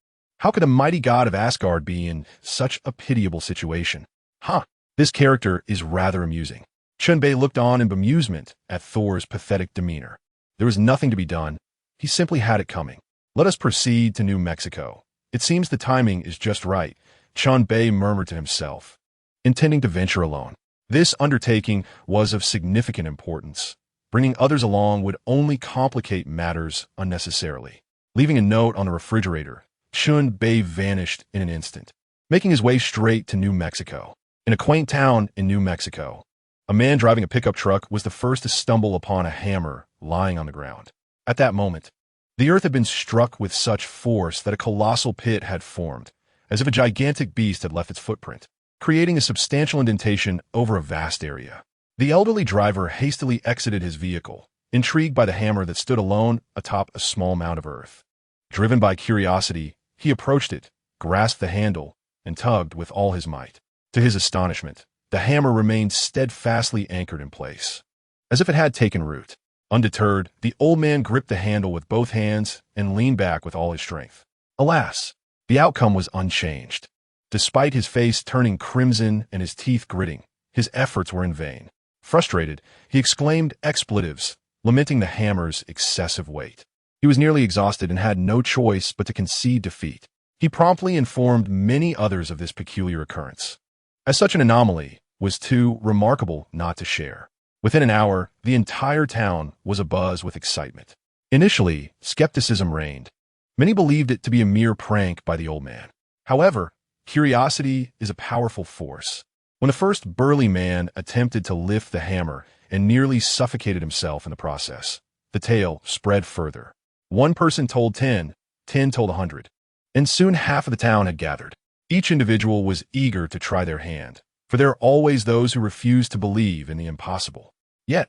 Speaker 1: How could a mighty god of Asgard be in such a pitiable situation? This character is rather amusing. Chen Bei looked on in bemusement at Thor's pathetic demeanor. There was nothing to be done. He simply had it coming. Let us proceed to New Mexico. It seems the timing is just right, Chen Bei murmured to himself, intending to venture alone. This undertaking was of significant importance. Bringing others along would only complicate matters unnecessarily. Leaving a note on the refrigerator, Chen Bei vanished in an instant, making his way straight to New Mexico. In a quaint town in New Mexico, a man driving a pickup truck was the first to stumble upon a hammer lying on the ground. At that moment, The earth had been struck with such force that a colossal pit had formed, as if a gigantic beast had left its footprint, creating a substantial indentation over a vast area. The elderly driver hastily exited his vehicle, intrigued by the hammer that stood alone atop a small mound of earth. Driven by curiosity, he approached it, grasped the handle, and tugged with all his might. To his astonishment, the hammer remained steadfastly anchored in place, as if it had taken root. Undeterred, the old man gripped the handle with both hands and leaned back with all his strength. Alas, the outcome was unchanged. Despite his face turning crimson and his teeth gritting, his efforts were in vain. Frustrated, he exclaimed expletives, lamenting the hammer's excessive weight. He was nearly exhausted and had no choice but to concede defeat. He promptly informed many others of this peculiar occurrence, as such an anomaly was too remarkable not to share. Within an hour, the entire town was abuzz with excitement. Initially, skepticism reigned. Many believed it to be a mere prank by the old man. However, curiosity is a powerful force. When the first burly man attempted to lift the hammer and nearly suffocated himself in the process, the tale spread further. One person told 10, 10 told 100, and soon half of the town had gathered. Each individual was eager to try their hand, for there are always those who refuse to believe in the impossible. Yet,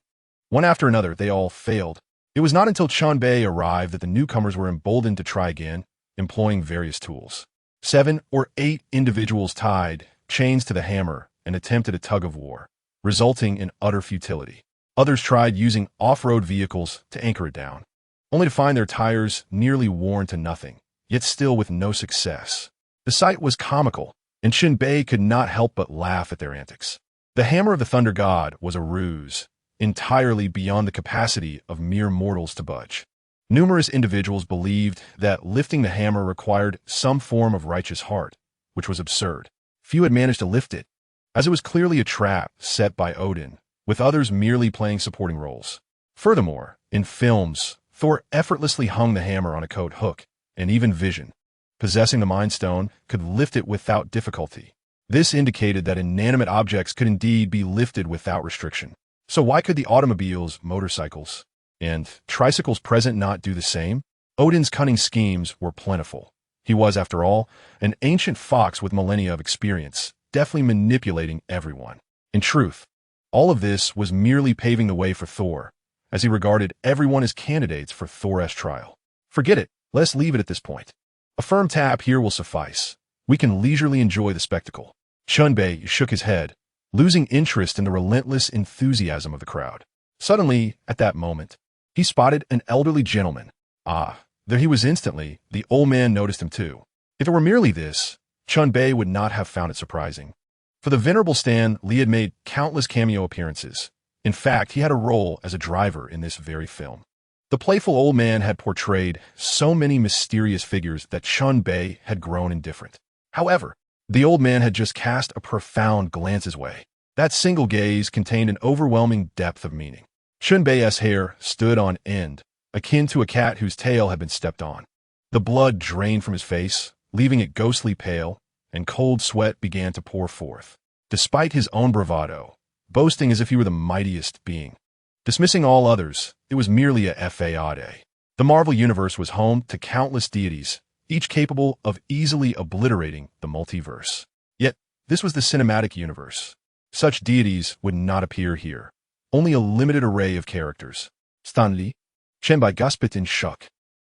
Speaker 1: one after another, they all failed. It was not until Chen Bei arrived that the newcomers were emboldened to try again, employing various tools. 7 or 8 individuals tied chains to the hammer and attempted a tug-of-war, resulting in utter futility. Others tried using off-road vehicles to anchor it down, only to find their tires nearly worn to nothing, yet still with no success. The sight was comical, and Chen Bei could not help but laugh at their antics. The hammer of the Thunder God was a ruse, entirely beyond the capacity of mere mortals to budge. Numerous individuals believed that lifting the hammer required some form of righteous heart, which was absurd. Few had managed to lift it, as it was clearly a trap set by Odin, with others merely playing supporting roles. Furthermore, in films, Thor effortlessly hung the hammer on a coat hook, and even Vision, possessing the Mind Stone, could lift it without difficulty. This indicated that inanimate objects could indeed be lifted without restriction. So why could the automobiles, motorcycles, and tricycles present not do the same? Odin's cunning schemes were plentiful. He was, after all, an ancient fox with millennia of experience, deftly manipulating everyone. In truth, all of this was merely paving the way for Thor, as he regarded everyone as candidates for Thor's trial. Forget it, let's leave it at this point. A firm tap here will suffice. We can leisurely enjoy the spectacle. Chen Bei shook his head, losing interest in the relentless enthusiasm of the crowd. Suddenly, at that moment, he spotted an elderly gentleman. Ah, there he was instantly. The old man noticed him too. If it were merely this, Chen Bei would not have found it surprising. For the venerable Stan Lee had made countless cameo appearances. In fact, he had a role as a driver in this very film. The playful old man had portrayed so many mysterious figures that Chen Bei had grown indifferent. However, the old man had just cast a profound glance his way. That single gaze contained an overwhelming depth of meaning. Chen Bei's hair stood on end, akin to a cat whose tail had been stepped on. The blood drained from his face, leaving it ghostly pale, and cold sweat began to pour forth. Despite his own bravado, boasting as if he were the mightiest being, dismissing all others, it was merely a fade. The Marvel Universe was home to countless deities, each capable of easily obliterating the multiverse. Yet, this was the cinematic universe. Such deities would not appear here. Only a limited array of characters. Stan Lee, Chen Bei gasped in shock,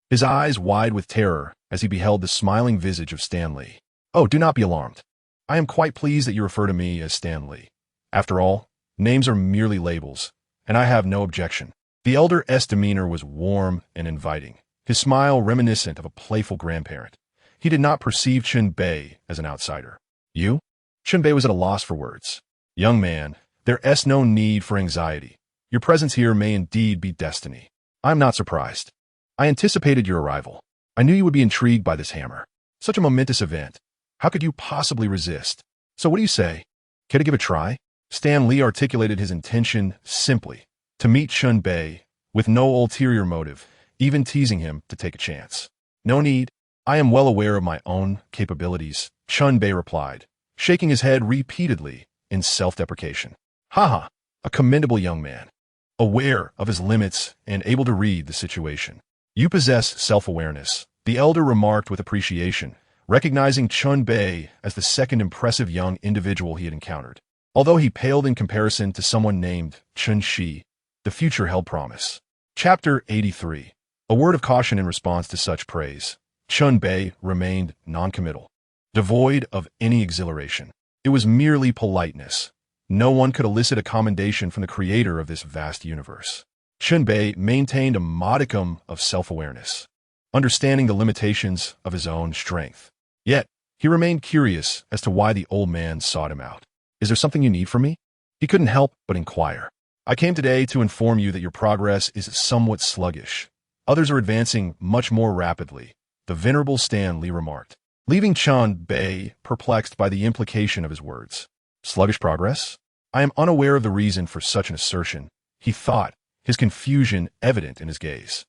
Speaker 1: his eyes wide with terror as he beheld the smiling visage of Stan Lee. Oh, do not be alarmed. I am quite pleased that you refer to me as Stan Lee. After all, names are merely labels, and I have no objection. The elder's demeanor was warm and inviting, his smile reminiscent of a playful grandparent. He did not perceive Chen Bei as an outsider. You? Chen Bei was at a loss for words. Young man, there's no need for anxiety. Your presence here may indeed be destiny. I am not surprised. I anticipated your arrival. I knew you would be intrigued by this hammer. Such a momentous event. How could you possibly resist? So what do you say? Care to give a try? Stan Lee articulated his intention simply, to meet Chen Bei, with no ulterior motive, even teasing him to take a chance. No need. I am well aware of my own capabilities, Chen Bei replied, shaking his head repeatedly in self-deprecation. Haha, a commendable young man, aware of his limits and able to read the situation. You possess self-awareness, the elder remarked with appreciation, recognizing Chen Bei as the second impressive young individual he had encountered. Although he paled in comparison to someone named Chen Shi, the future held promise. Chapter 83. A word of caution in response to such praise. Chen Bei remained noncommittal, devoid of any exhilaration. It was merely politeness. No one could elicit a commendation from the creator of this vast universe. Chen Bei maintained a modicum of self-awareness, understanding the limitations of his own strength. Yet, he remained curious as to why the old man sought him out. "Is there something you need from me?" He couldn't help but inquire. "I came today to inform you that your progress is somewhat sluggish. Others are advancing much more rapidly," the venerable Stan Li remarked, leaving Chen Bei perplexed by the implication of his words. "Sluggish progress? I am unaware of the reason for such an assertion," he thought, his confusion evident in his gaze.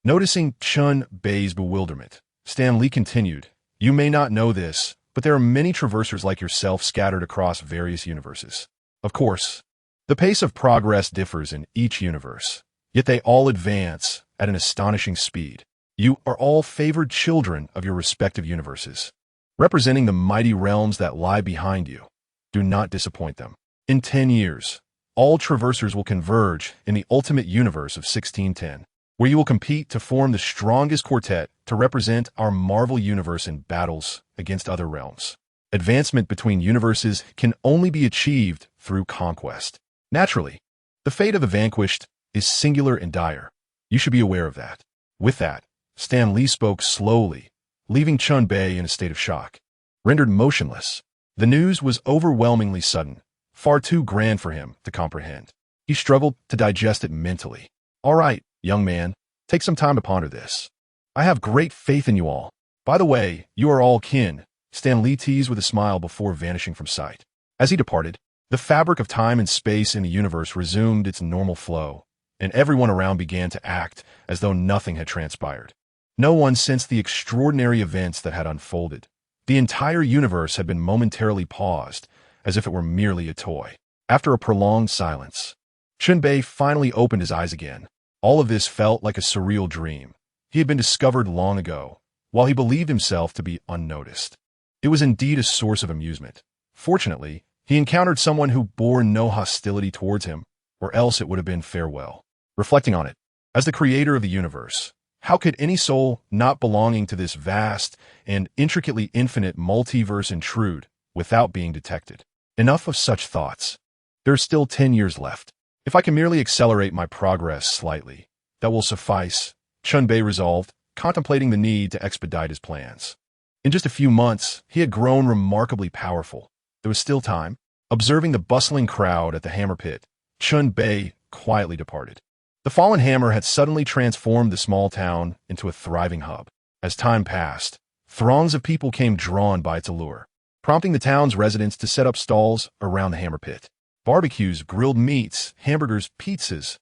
Speaker 1: Noticing Chen Bei's bewilderment, Stan Li continued, "You may not know this, but there are many traversers like yourself scattered across various universes. Of course, the pace of progress differs in each universe, yet they all advance at an astonishing speed. You are all favored children of your respective universes, representing the mighty realms that lie behind you. Do not disappoint them. In 10 years, all traversers will converge in the ultimate universe of 1610, where you will compete to form the strongest quartet to represent our Marvel universe in battles against other realms. Advancement between universes can only be achieved through conquest. Naturally, the fate of the vanquished is singular and dire. You should be aware of that." With that, Stan Li spoke slowly, leaving Chen Bei in a state of shock. Rendered motionless, the news was overwhelmingly sudden, far too grand for him to comprehend. He struggled to digest it mentally. "All right, young man, take some time to ponder this. I have great faith in you all. By the way, you are all kin," Stan Li teased with a smile before vanishing from sight. As he departed, the fabric of time and space in the universe resumed its normal flow, and everyone around began to act as though nothing had transpired. No one sensed the extraordinary events that had unfolded. The entire universe had been momentarily paused, as if it were merely a toy. After a prolonged silence, Chen Bei finally opened his eyes again. All of this felt like a surreal dream. He had been discovered long ago, while he believed himself to be unnoticed. It was indeed a source of amusement. Fortunately, he encountered someone who bore no hostility towards him, or else it would have been farewell. Reflecting on it, as the creator of the universe, how could any soul not belonging to this vast and intricately infinite multiverse intrude without being detected? Enough of such thoughts. There are still 10 years left. If I can merely accelerate my progress slightly, that will suffice, Chen Bei resolved, contemplating the need to expedite his plans. In just a few months, he had grown remarkably powerful. There was still time. Observing the bustling crowd at the hammer pit, Chen Bei quietly departed. The fallen hammer had suddenly transformed the small town into a thriving hub. As time passed, throngs of people came drawn by its allure, prompting the town's residents to set up stalls around the hammer pit. Barbecues, grilled meats, hamburgers, pizzas,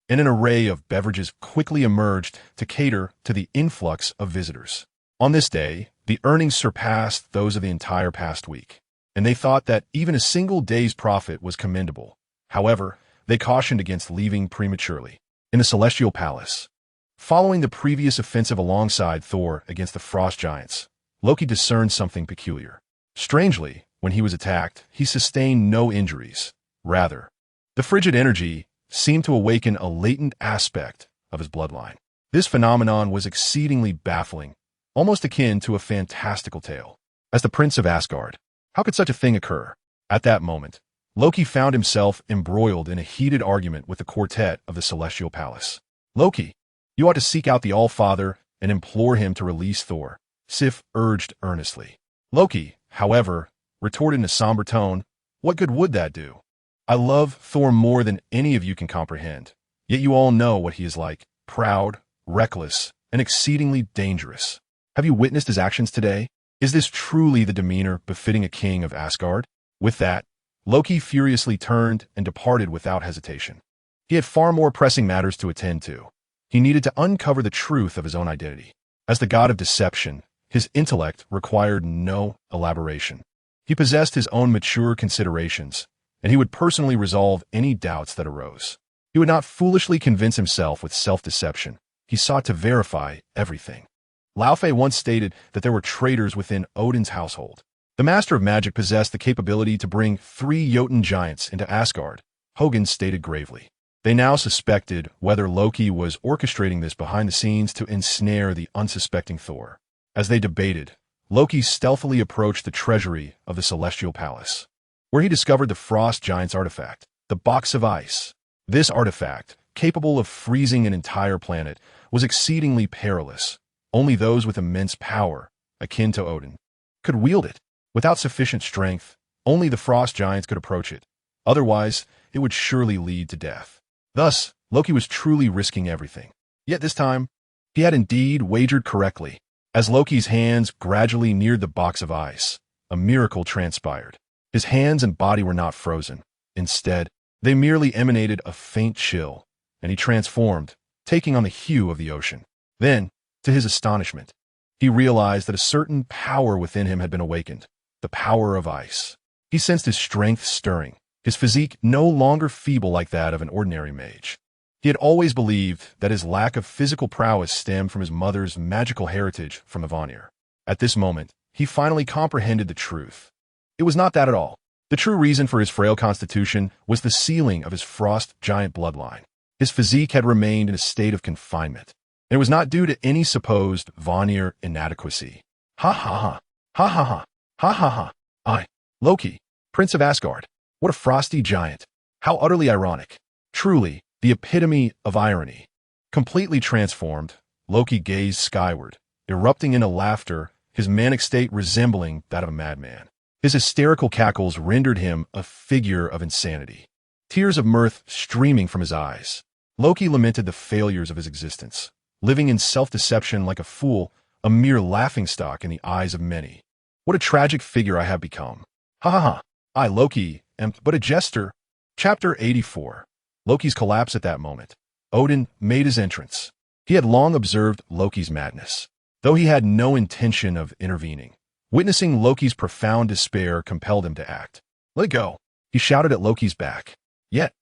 Speaker 1: and an array of beverages quickly emerged to cater to the influx of visitors. On this day, the earnings surpassed those of the entire past week, and they thought that even a single day's profit was commendable. However, they cautioned against leaving prematurely. In the Celestial Palace, following the previous offensive alongside Thor against the Frost Giants, Loki discerned something peculiar. Strangely, when he was attacked, he sustained no injuries. Rather, the frigid energy seemed to awaken a latent aspect of his bloodline. This phenomenon was exceedingly baffling, almost akin to a fantastical tale. As the Prince of Asgard, how could such a thing occur? At that moment, Loki found himself embroiled in a heated argument with the quartet of the Celestial Palace. "Loki, you ought to seek out the All-Father and implore him to release Thor," Sif urged earnestly. Loki, however, retorted in a somber tone, "What good would that do? I love Thor more than any of you can comprehend, yet you all know what he is like, proud, reckless, and exceedingly dangerous. Have you witnessed his actions today? Is this truly the demeanor befitting a king of Asgard?" With that, Loki furiously turned and departed without hesitation. He had far more pressing matters to attend to. He needed to uncover the truth of his own identity. As the god of deception, his intellect required no elaboration. He possessed his own mature considerations, and he would personally resolve any doubts that arose. He would not foolishly convince himself with self-deception. he sought to verify everything. Laufey once stated that there were traitors within Odin's household. The Master of Magic possessed the capability to bring 3 Jotun giants into Asgard, Hogan stated gravely. They now suspected whether Loki was orchestrating this behind the scenes to ensnare the unsuspecting Thor. As they debated, Loki stealthily approached the treasury of the Celestial Palace, where he discovered the Frost Giant's artifact, the Box of Ice. This artifact, capable of freezing an entire planet, was exceedingly perilous. Only those with immense power, akin to Odin, could wield it. Without sufficient strength, only the Frost Giants could approach it. Otherwise, it would surely lead to death. Thus, Loki was truly risking everything. Yet this time, he had indeed wagered correctly. As Loki's hands gradually neared the Box of Ice, a miracle transpired. His hands and body were not frozen. Instead, they merely emanated a faint chill, and he transformed, taking on the hue of the ocean. Then, to his astonishment, he realized that a certain power within him had been awakened, the power of ice. He sensed his strength stirring, his physique no longer feeble like that of an ordinary mage. He had always believed that his lack of physical prowess stemmed from his mother's magical heritage from Avanir. At this moment, he finally comprehended the truth. It was not that at all. The true reason for his frail constitution was the sealing of his Frost Giant bloodline. His physique had remained in a state of confinement. It was not due to any supposed Vanir inadequacy. Ha ha ha. Ha ha ha. Ha ha ha. I, Loki, Prince of Asgard. What a frosty giant. How utterly ironic. Truly, the epitome of irony. Completely transformed, Loki gazed skyward, erupting into laughter, his manic state resembling that of a madman. His hysterical cackles rendered him a figure of insanity. Tears of mirth streaming from his eyes. Loki lamented the failures of his existence, living in self-deception like a fool, a mere laughingstock in the eyes of many. What a tragic figure I have become. Ha ha ha. I, Loki, am but a jester. Chapter 84. Loki's collapse at that moment. Odin made his entrance. He had long observed Loki's madness, though he had no intention of intervening. Witnessing Loki's profound despair compelled him to act. Let it go, he shouted at Loki's back. Yet,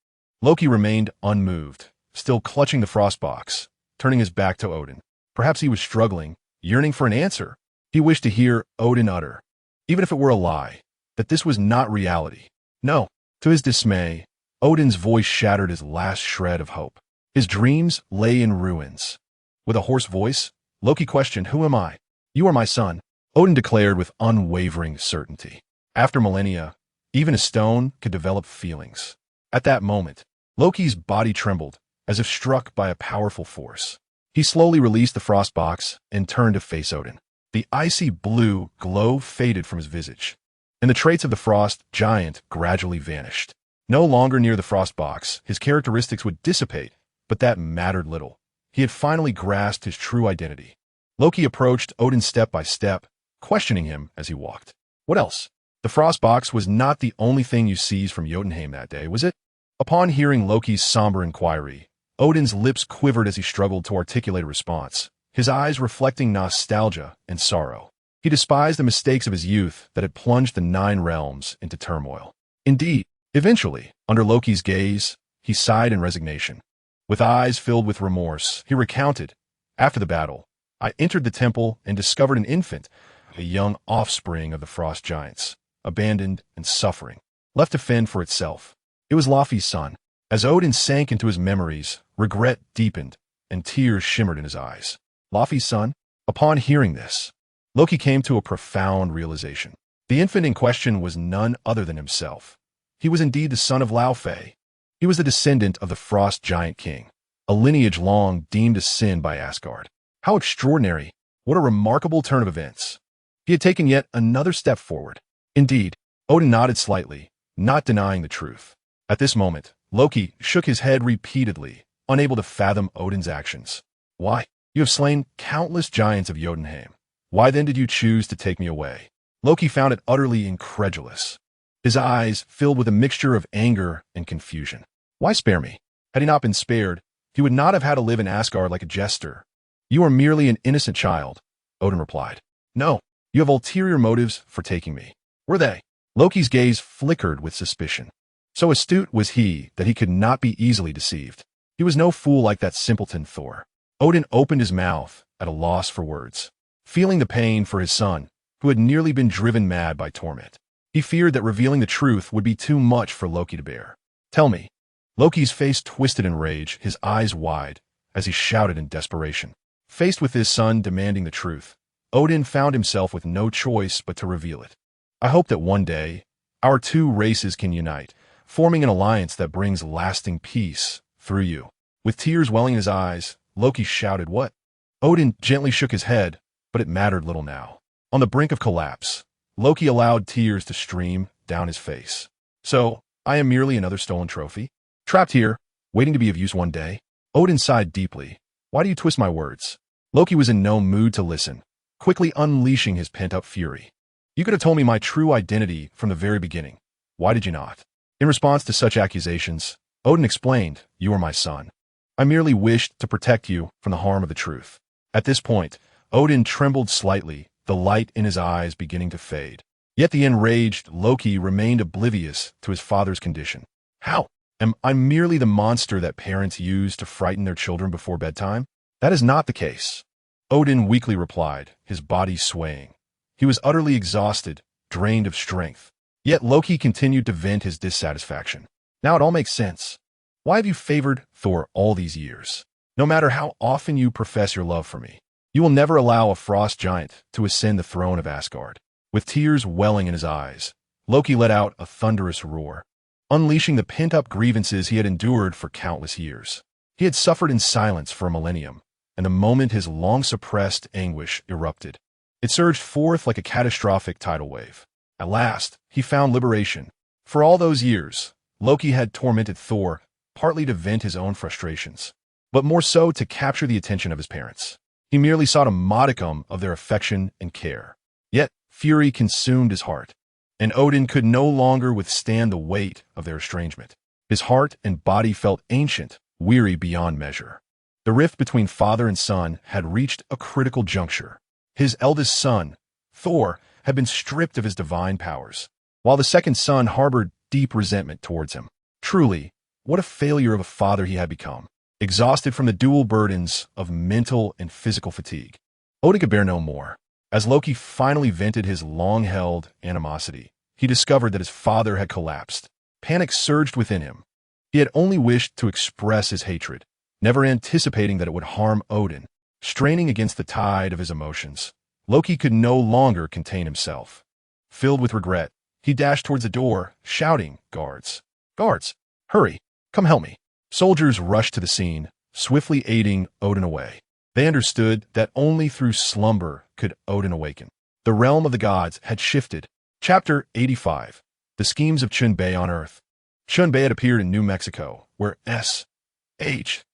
Speaker 1: Loki remained unmoved, still clutching the frost box, turning his back to Odin. Perhaps he was struggling, yearning for an answer. He wished to hear Odin utter, even if it were a lie, that this was not reality. No. To his dismay, Odin's voice shattered his last shred of hope. His dreams lay in ruins. With a hoarse voice, Loki questioned, "Who am I?" "You are my son," Odin declared with unwavering certainty. After millennia, even a stone could develop feelings. At that moment, Loki's body trembled, as if struck by a powerful force. He slowly released the frost box and turned to face Odin. The icy blue glow faded from his visage, and the traits of the Frost Giant gradually vanished. No longer near the frost box, his characteristics would dissipate, but that mattered little. He had finally grasped his true identity. Loki approached Odin step by step, questioning him as he walked. What else? The frost box was not the only thing you seized from Jotunheim that day, was it? Upon hearing Loki's somber inquiry, Odin's lips quivered as he struggled to articulate a response, his eyes reflecting nostalgia and sorrow. He despised the mistakes of his youth that had plunged the 9 realms into turmoil. Indeed, eventually, under Loki's gaze, he sighed in resignation. With eyes filled with remorse, he recounted, "After the battle, I entered the temple and discovered an infant, a young offspring of the Frost Giants, abandoned and suffering, left to fend for itself. It was Laufey's son." As Odin sank into his memories, regret deepened, and tears shimmered in his eyes. Laufey's son? Upon hearing this, Loki came to a profound realization. The infant in question was none other than himself. He was indeed the son of Laufey. He was the descendant of the Frost Giant King, a lineage long deemed a sin by Asgard. How extraordinary! What a remarkable turn of events! He had taken yet another step forward. Indeed, Odin nodded slightly, not denying the truth. At this moment, Loki shook his head repeatedly, unable to fathom Odin's actions. "Why? You have slain countless giants of Jotunheim. Why then did you choose to take me away?" Loki found it utterly incredulous. His eyes filled with a mixture of anger and confusion. Why spare me? Had he not been spared, he would not have had to live in Asgard like a jester. "You are merely an innocent child," Odin replied. "No, you have ulterior motives for taking me." Were they? Loki's gaze flickered with suspicion. So astute was he that he could not be easily deceived. He was no fool like that simpleton Thor. Odin opened his mouth at a loss for words, feeling the pain for his son, who had nearly been driven mad by torment. He feared that revealing the truth would be too much for Loki to bear. "Tell me." Loki's face twisted in rage, his eyes wide, as he shouted in desperation. Faced with his son demanding the truth, Odin found himself with no choice but to reveal it. "I hope that one day, our two races can unite, forming an alliance that brings lasting peace through you." With tears welling in his eyes, Loki shouted, "What?" Odin gently shook his head, but it mattered little now. On the brink of collapse, Loki allowed tears to stream down his face. "So, I am merely another stolen trophy? Trapped here, waiting to be of use one day?" Odin sighed deeply. "Why do you twist my words?" Loki was in no mood to listen, quickly unleashing his pent-up fury. "You could have told me my true identity from the very beginning. Why did you not?" In response to such accusations, Odin explained, "You are my son. I merely wished to protect you from the harm of the truth." At this point, Odin trembled slightly, the light in his eyes beginning to fade. Yet the enraged Loki remained oblivious to his father's condition. "How? Am I merely the monster that parents use to frighten their children before bedtime? That is not the case." Odin weakly replied, his body swaying. He was utterly exhausted, drained of strength. Yet Loki continued to vent his dissatisfaction. "Now it all makes sense. Why have you favored Thor all these years? No matter how often you profess your love for me, you will never allow a frost giant to ascend the throne of Asgard." With tears welling in his eyes, Loki let out a thunderous roar, unleashing the pent-up grievances he had endured for countless years. He had suffered in silence for a millennium, and the moment his long-suppressed anguish erupted, it surged forth like a catastrophic tidal wave. At last, he found liberation. For all those years, Loki had tormented Thor, partly to vent his own frustrations, but more so to capture the attention of his parents. He merely sought a modicum of their affection and care. Yet, fury consumed his heart, and Odin could no longer withstand the weight of their estrangement. His heart and body felt ancient, weary beyond measure. The rift between father and son had reached a critical juncture. His eldest son, Thor, had been stripped of his divine powers, while the second son harbored deep resentment towards him. Truly, what a failure of a father he had become, exhausted from the dual burdens of mental and physical fatigue. Odin could bear no more. As Loki finally vented his long-held animosity, he discovered that his father had collapsed. Panic surged within him. He had only wished to express his hatred, never anticipating that it would harm Odin. Straining against the tide of his emotions, Loki could no longer contain himself. Filled with regret, he dashed towards the door, shouting, "Guards! Guards! Hurry! Come help me!" Soldiers rushed to the scene, swiftly aiding Odin away. They understood that only through slumber could Odin awaken. The realm of the gods had shifted. Chapter 85. The Schemes of Chen Bei on Earth. Chen Bei had appeared in New Mexico, where SHIELD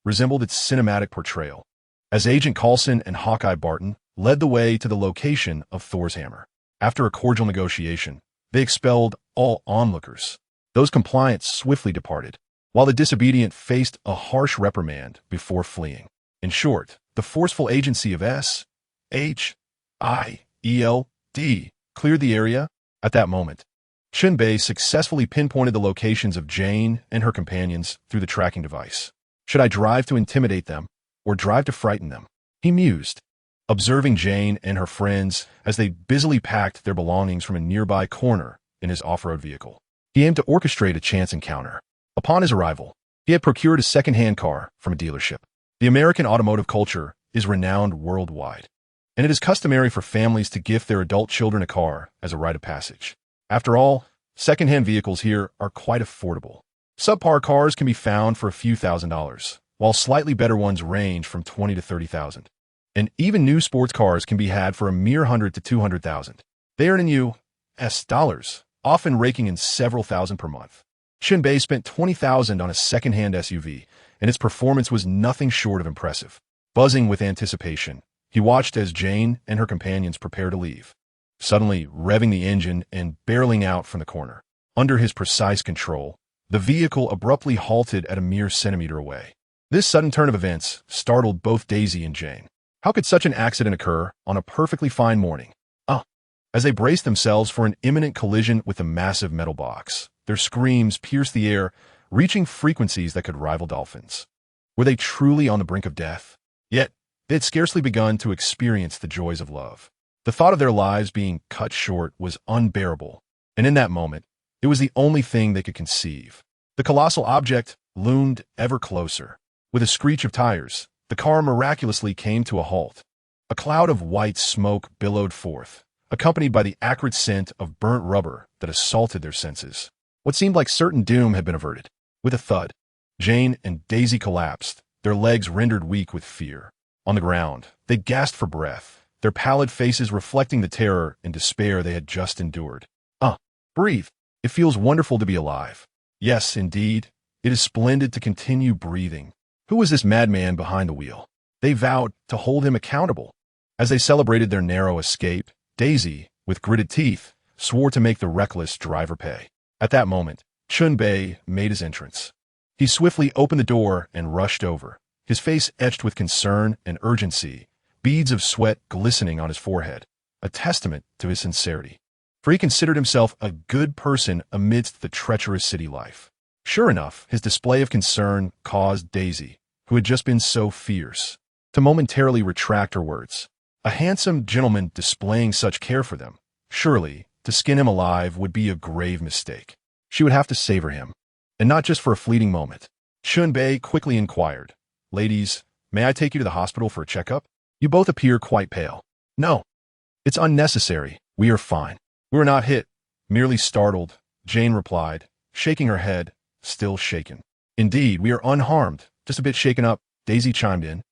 Speaker 1: resembled its cinematic portrayal, as Agent Coulson and Hawkeye Barton led the way to the location of Thor's hammer. After a cordial negotiation, they expelled all onlookers. Those compliant swiftly departed, while the disobedient faced a harsh reprimand before fleeing. In short, the forceful agency of SHIELD cleared the area. At that moment, Chen Bei successfully pinpointed the locations of Jane and her companions through the tracking device. "Should I drive to intimidate them, or drive to frighten them?" he mused, observing Jane and her friends as they busily packed their belongings from a nearby corner in his off-road vehicle. He aimed to orchestrate a chance encounter. Upon his arrival, he had procured a second-hand car from a dealership. The American automotive culture is renowned worldwide, and it is customary for families to gift their adult children a car as a rite of passage. After all, second-hand vehicles here are quite affordable. Subpar cars can be found for a few $1,000s, while slightly better ones range from $20,000 to $30,000. And even new sports cars can be had for a mere $100,000 to $200,000. They earn in U.S. dollars, often raking in several thousand per month. Chen Bei spent $20,000 on a second-hand SUV, and its performance was nothing short of impressive. Buzzing with anticipation, he watched as Jane and her companions prepared to leave, suddenly revving the engine and barreling out from the corner. Under his precise control, the vehicle abruptly halted at a mere centimeter away. This sudden turn of events startled both Daisy and Jane. How could such an accident occur on a perfectly fine morning? As they braced themselves for an imminent collision with the massive metal box, their screams pierced the air, reaching frequencies that could rival dolphins. Were they truly on the brink of death? Yet, they had scarcely begun to experience the joys of love. The thought of their lives being cut short was unbearable, and in that moment, it was the only thing they could conceive. The colossal object loomed ever closer. With a screech of tires, the car miraculously came to a halt. A cloud of white smoke billowed forth, accompanied by the acrid scent of burnt rubber that assaulted their senses. What seemed like certain doom had been averted. With a thud, Jane and Daisy collapsed, their legs rendered weak with fear. On the ground, they gasped for breath, their pallid faces reflecting the terror and despair they had just endured. Breathe. It feels wonderful to be alive. Yes, indeed. It is splendid to continue breathing. Who was this madman behind the wheel? They vowed to hold him accountable. As they celebrated their narrow escape, Daisy, with gritted teeth, swore to make the reckless driver pay. At that moment, Chen Bei made his entrance. He swiftly opened the door and rushed over, his face etched with concern and urgency, beads of sweat glistening on his forehead, a testament to his sincerity. For he considered himself a good person amidst the treacherous city life. Sure enough, his display of concern caused Daisy, who had just been so fierce, to momentarily retract her words. A handsome gentleman displaying such care for them, surely, to skin him alive would be a grave mistake. She would have to savor him, and not just for a fleeting moment. Chen Bei quickly inquired, "Ladies, may I take you to the hospital for a checkup? You both appear quite pale." "No, it's unnecessary. We are fine." "We were not hit, merely startled," Jane replied, shaking her head, still shaken. "Indeed, we are unharmed, just a bit shaken up," Daisy chimed in,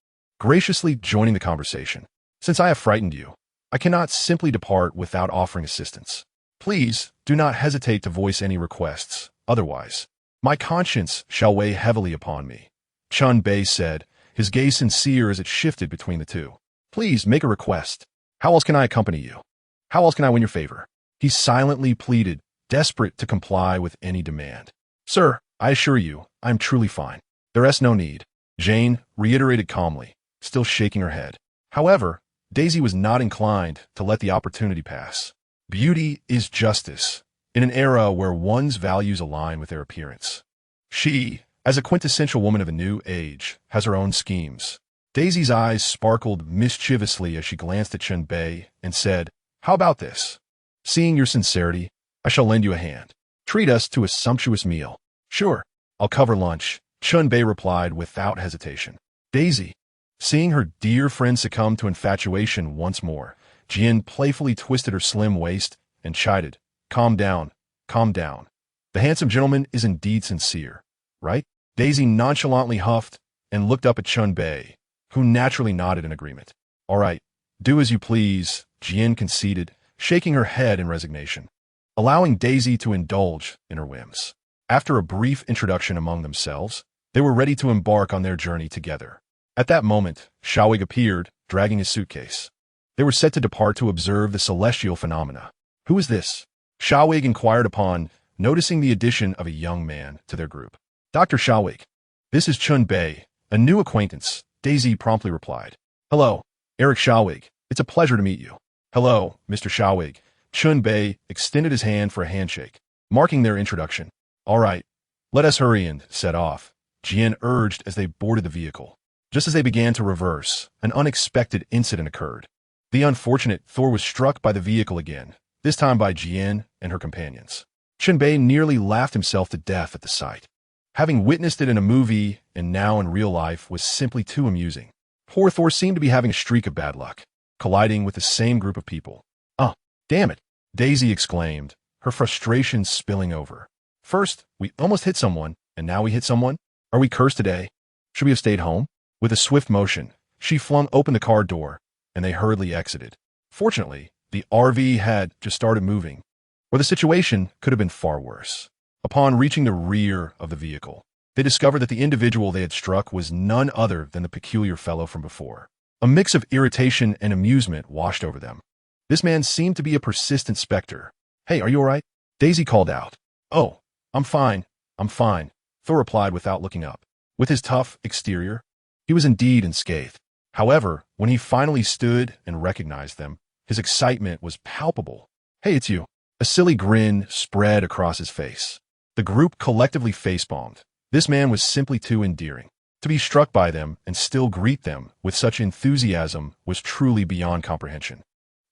Speaker 1: graciously joining the conversation. "Since I have frightened you, I cannot simply depart without offering assistance. Please do not hesitate to voice any requests, otherwise, my conscience shall weigh heavily upon me," Chen Bei said, his gaze sincere as it shifted between the two. "Please make a request. How else can I accompany you? How else can I win your favor?" He silently pleaded, desperate to comply with any demand. "Sir, I assure you, I am truly fine. There is no need," Jane reiterated calmly, still shaking her head. However, Daisy was not inclined to let the opportunity pass. Beauty is justice, in an era where one's values align with their appearance. She, as a quintessential woman of a new age, has her own schemes. Daisy's eyes sparkled mischievously as she glanced at Chen Bei and said, "How about this? Seeing your sincerity, I shall lend you a hand. Treat us to a sumptuous meal." "Sure, I'll cover lunch," Chen Bei replied without hesitation. Daisy, seeing her dear friend succumb to infatuation once more, Jian playfully twisted her slim waist and chided, calm down. The handsome gentleman is indeed sincere, right?" Daisy nonchalantly huffed and looked up at Chen Bei, who naturally nodded in agreement. "All right, do as you please," Jian conceded, shaking her head in resignation, allowing Daisy to indulge in her whims. After a brief introduction among themselves, they were ready to embark on their journey together. At that moment, Xiaowig appeared, dragging his suitcase. They were set to depart to observe the celestial phenomena. "Who is this?" Xiaowig inquired upon noticing the addition of a young man to their group. "Dr. Xiaowig, this is Chen Bei, a new acquaintance," Daisy promptly replied. "Hello, Eric Xiaowig. It's a pleasure to meet you." "Hello, Mr. Xiaowig." Chen Bei extended his hand for a handshake, marking their introduction. "All right, let us hurry and set off," Jian urged as they boarded the vehicle. Just as they began to reverse, an unexpected incident occurred. The unfortunate Thor was struck by the vehicle again, this time by Jian and her companions. Chen Bei nearly laughed himself to death at the sight. Having witnessed it in a movie and now in real life was simply too amusing. Poor Thor seemed to be having a streak of bad luck, colliding with the same group of people. "Oh, damn it," Daisy exclaimed, her frustration spilling over. "First, we almost hit someone, and now we hit someone? Are we cursed today? Should we have stayed home?" With a swift motion, she flung open the car door, and they hurriedly exited. Fortunately, the RV had just started moving, or the situation could have been far worse. Upon reaching the rear of the vehicle, they discovered that the individual they had struck was none other than the peculiar fellow from before. A mix of irritation and amusement washed over them. This man seemed to be a persistent specter. "Hey, are you all right?" Daisy called out. "Oh, I'm fine, Thor replied without looking up. With his tough exterior, he was indeed unscathed. However, when he finally stood and recognized them, his excitement was palpable. "Hey, it's you." A silly grin spread across his face. The group collectively facepalmed. This man was simply too endearing. To be struck by them and still greet them with such enthusiasm was truly beyond comprehension.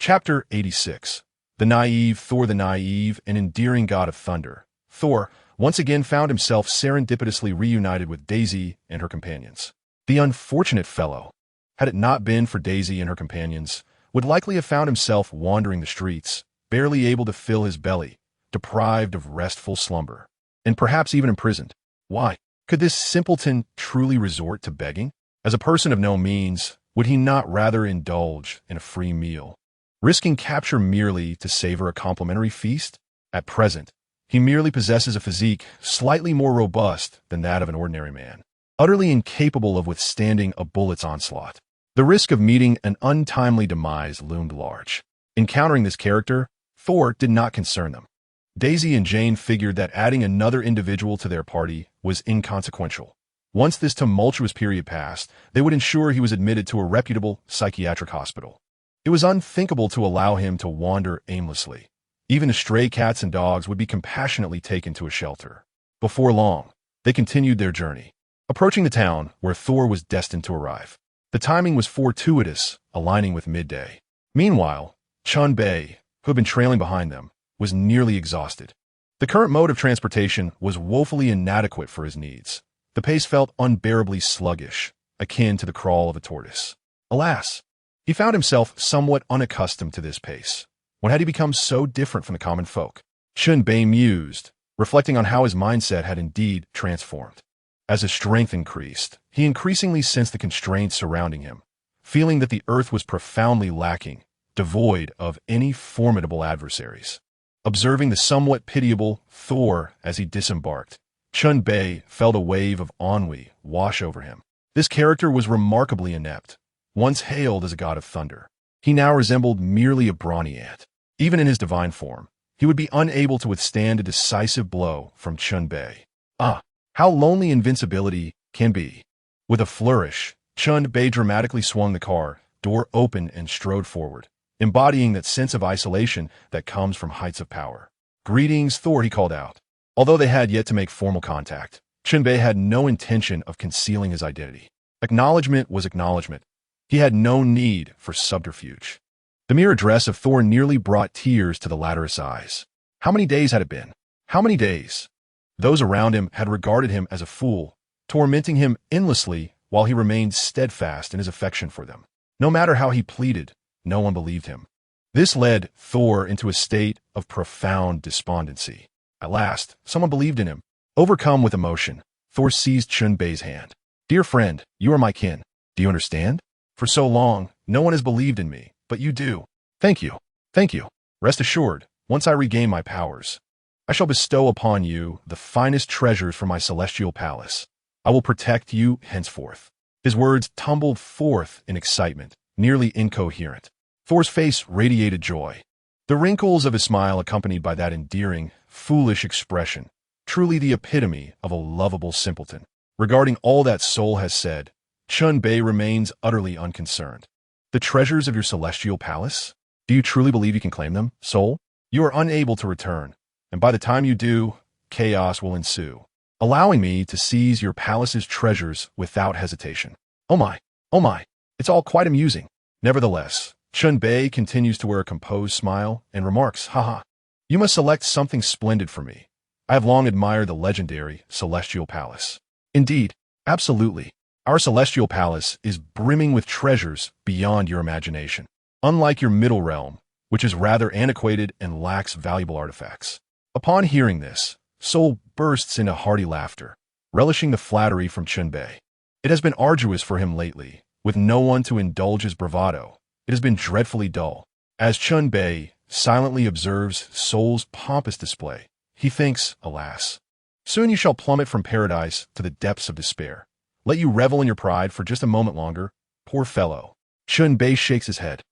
Speaker 1: Chapter 86. The Naive Thor. The naive and endearing god of thunder, Thor, once again found himself serendipitously reunited with Daisy and her companions. The unfortunate fellow, had it not been for Daisy and her companions, would likely have found himself wandering the streets, barely able to fill his belly, deprived of restful slumber, and perhaps even imprisoned. Why? Could this simpleton truly resort to begging? As a person of no means, would he not rather indulge in a free meal, risking capture merely to savor a complimentary feast? At present, he merely possesses a physique slightly more robust than that of an ordinary man, utterly incapable of withstanding a bullet's onslaught. The risk of meeting an untimely demise loomed large. Encountering this character, Thor did not concern them. Daisy and Jane figured that adding another individual to their party was inconsequential. Once this tumultuous period passed, they would ensure he was admitted to a reputable psychiatric hospital. It was unthinkable to allow him to wander aimlessly. Even the stray cats and dogs would be compassionately taken to a shelter. Before long, they continued their journey, approaching the town where Thor was destined to arrive. The timing was fortuitous, aligning with midday. Meanwhile, Chen Bei, who had been trailing behind them, was nearly exhausted. The current mode of transportation was woefully inadequate for his needs. The pace felt unbearably sluggish, akin to the crawl of a tortoise. Alas, he found himself somewhat unaccustomed to this pace. When had he become so different from the common folk? Chen Bei mused, reflecting on how his mindset had indeed transformed. As his strength increased, he increasingly sensed the constraints surrounding him, feeling that the earth was profoundly lacking, devoid of any formidable adversaries. Observing the somewhat pitiable Thor as he disembarked, Chen Bei felt a wave of ennui wash over him. This character was remarkably inept. Once hailed as a god of thunder, he now resembled merely a brawny ant. Even in his divine form, he would be unable to withstand a decisive blow from Chen Bei. Ah, how lonely invincibility can be. With a flourish, Chen Bei dramatically swung the car, door open, and strode forward, embodying that sense of isolation that comes from heights of power. "Greetings, Thor," he called out. Although they had yet to make formal contact, Chen Bei had no intention of concealing his identity. Acknowledgement was acknowledgement. He had no need for subterfuge. The mere address of Thor nearly brought tears to the latter's eyes. How many days had it been? How many days? Those around him had regarded him as a fool, tormenting him endlessly while he remained steadfast in his affection for them. No matter how he pleaded, no one believed him. This led Thor into a state of profound despondency. At last, someone believed in him. Overcome with emotion, Thor seized Chen Bei's hand. "Dear friend, you are my kin. Do you understand? For so long, no one has believed in me, but you do. Thank you. Thank you. Rest assured, once I regain my powers, I shall bestow upon you the finest treasures from my celestial palace. I will protect you henceforth." His words tumbled forth in excitement, nearly incoherent. Thor's face radiated joy. The wrinkles of his smile accompanied by that endearing, foolish expression, truly the epitome of a lovable simpleton. Regarding all that Soul has said, Chen Bei remains utterly unconcerned. "The treasures of your celestial palace? Do you truly believe you can claim them, Soul? You are unable to return, and by the time you do, chaos will ensue, allowing me to seize your palace's treasures without hesitation." Oh my, it's all quite amusing. Nevertheless, Chen Bei continues to wear a composed smile and remarks, "Haha, you must select something splendid for me. I have long admired the legendary Celestial Palace." "Indeed, absolutely. Our Celestial Palace is brimming with treasures beyond your imagination. Unlike your middle realm, which is rather antiquated and lacks valuable artifacts." Upon hearing this, Soul bursts into hearty laughter, relishing the flattery from Chen Bei. It has been arduous for him lately, with no one to indulge his bravado. It has been dreadfully dull. As Chen Bei silently observes Soul's pompous display, he thinks, alas, soon you shall plummet from paradise to the depths of despair. Let you revel in your pride for just a moment longer. Poor fellow. Chen Bei shakes his head,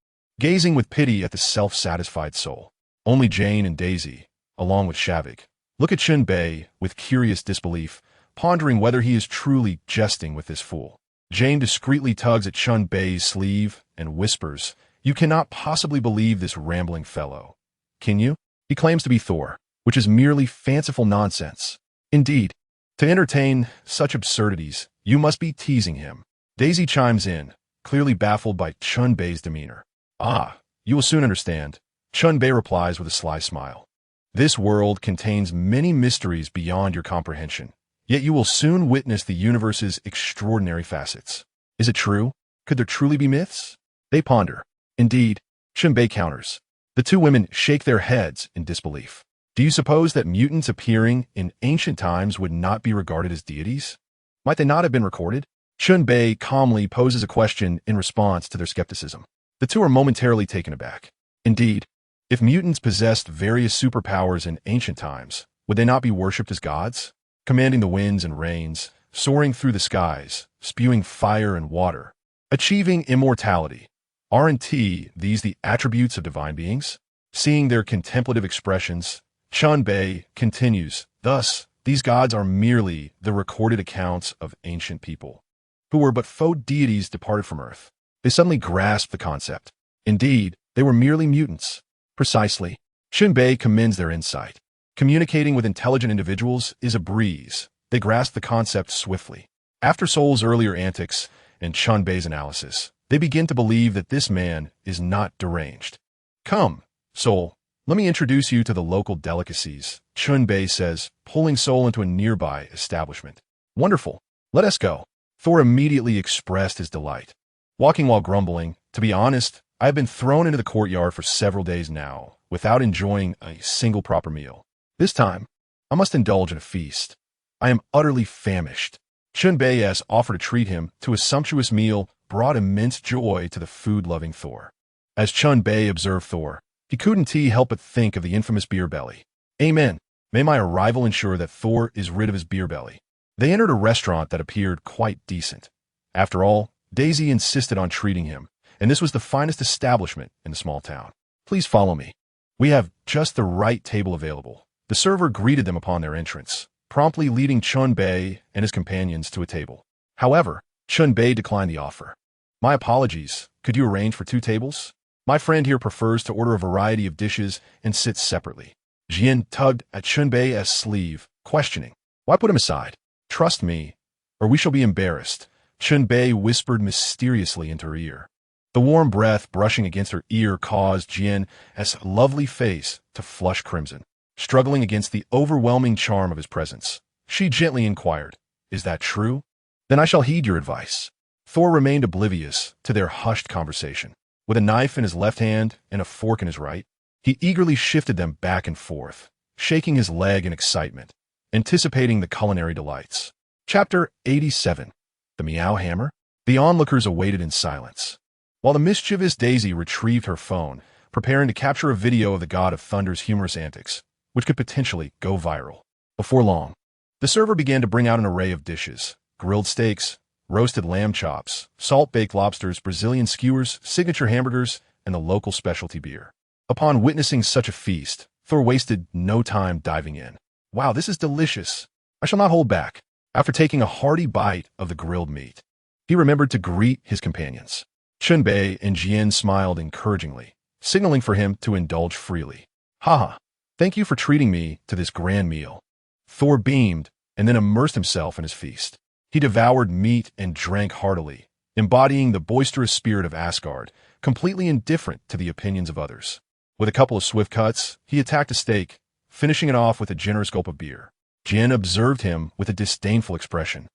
Speaker 1: gazing with pity at the self-satisfied Soul. Only Jane and Daisy, along with Shavik, look at Chen Bei with curious disbelief, pondering whether he is truly jesting with this fool. Jane discreetly tugs at Chen Bei's sleeve and whispers, "You cannot possibly believe this rambling fellow. Can you? He claims to be Thor, which is merely fanciful nonsense." Indeed, To entertain such absurdities, you must be teasing him. Daisy chimes in, clearly baffled by Chen Bei's demeanor. Ah, you will soon understand. Chen Bei replies with a sly smile. This world contains many mysteries beyond your comprehension, yet you will soon witness the universe's extraordinary facets. Is it true? Could there truly be myths? They ponder. Indeed, Chen Bei counters. The two women shake their heads in disbelief. Do you suppose that mutants appearing in ancient times would not be regarded as deities? Might they not have been recorded? Chen Bei calmly poses a question in response to their skepticism. The two are momentarily taken aback. Indeed, if mutants possessed various superpowers in ancient times, would they not be worshipped as gods? Commanding the winds and rains, soaring through the skies, spewing fire and water, achieving immortality. Aren't these the attributes of divine beings? Seeing their contemplative expressions, Chen Bei continues, thus, these gods are merely the recorded accounts of ancient people, who were but faux deities departed from Earth. They suddenly grasped the concept. Indeed, they were merely mutants. Precisely. Chen Bei commends their insight. Communicating with intelligent individuals is a breeze. They grasp the concept swiftly. After Soul's earlier antics and Chen Bei's analysis, they begin to believe that this man is not deranged. Come, Soul. Let me introduce you to the local delicacies, Chen Bei says, pulling Soul into a nearby establishment. Wonderful. Let us go. Thor immediately expressed his delight. Walking while grumbling, to be honest, I have been thrown into the courtyard for several days now, without enjoying a single proper meal. This time, I must indulge in a feast. I am utterly famished. Chen Bei offered to treat him to a sumptuous meal brought immense joy to the food-loving Thor. As Chen Bei observed Thor, he couldn't help but think of the infamous beer belly. Amen. May my arrival ensure that Thor is rid of his beer belly. They entered a restaurant that appeared quite decent. After all, Daisy insisted on treating him, and this was the finest establishment in the small town. Please follow me. We have just the right table available. The server greeted them upon their entrance, promptly leading Chen Bei and his companions to a table. However, Chen Bei declined the offer. My apologies. Could you arrange for 2 tables? My friend here prefers to order a variety of dishes and sit separately. Jian tugged at Chen Bei's sleeve, questioning. Why put him aside? Trust me, or we shall be embarrassed. Chen Bei whispered mysteriously into her ear. The warm breath brushing against her ear caused Jian's lovely face to flush crimson. Struggling against the overwhelming charm of his presence, she gently inquired, Is that true? Then I shall heed your advice. Thor remained oblivious to their hushed conversation. With a knife in his left hand and a fork in his right, he eagerly shifted them back and forth, shaking his leg in excitement, anticipating the culinary delights. Chapter 87. The Meow Hammer? The onlookers awaited in silence, while the mischievous Daisy retrieved her phone, preparing to capture a video of the God of Thunder's humorous antics, which could potentially go viral. Before long, the server began to bring out an array of dishes: grilled steaks, roasted lamb chops, salt-baked lobsters, Brazilian skewers, signature hamburgers, and the local specialty beer. Upon witnessing such a feast, Thor wasted no time diving in. Wow, this is delicious. I shall not hold back. After taking a hearty bite of the grilled meat, he remembered to greet his companions. Chen Bei and Jian smiled encouragingly, signaling for him to indulge freely. Haha, thank you for treating me to this grand meal. Thor beamed and then immersed himself in his feast. He devoured meat and drank heartily, embodying the boisterous spirit of Asgard, completely indifferent to the opinions of others. With a couple of swift cuts, he attacked a steak, finishing it off with a generous gulp of beer. Jian observed him with a disdainful expression.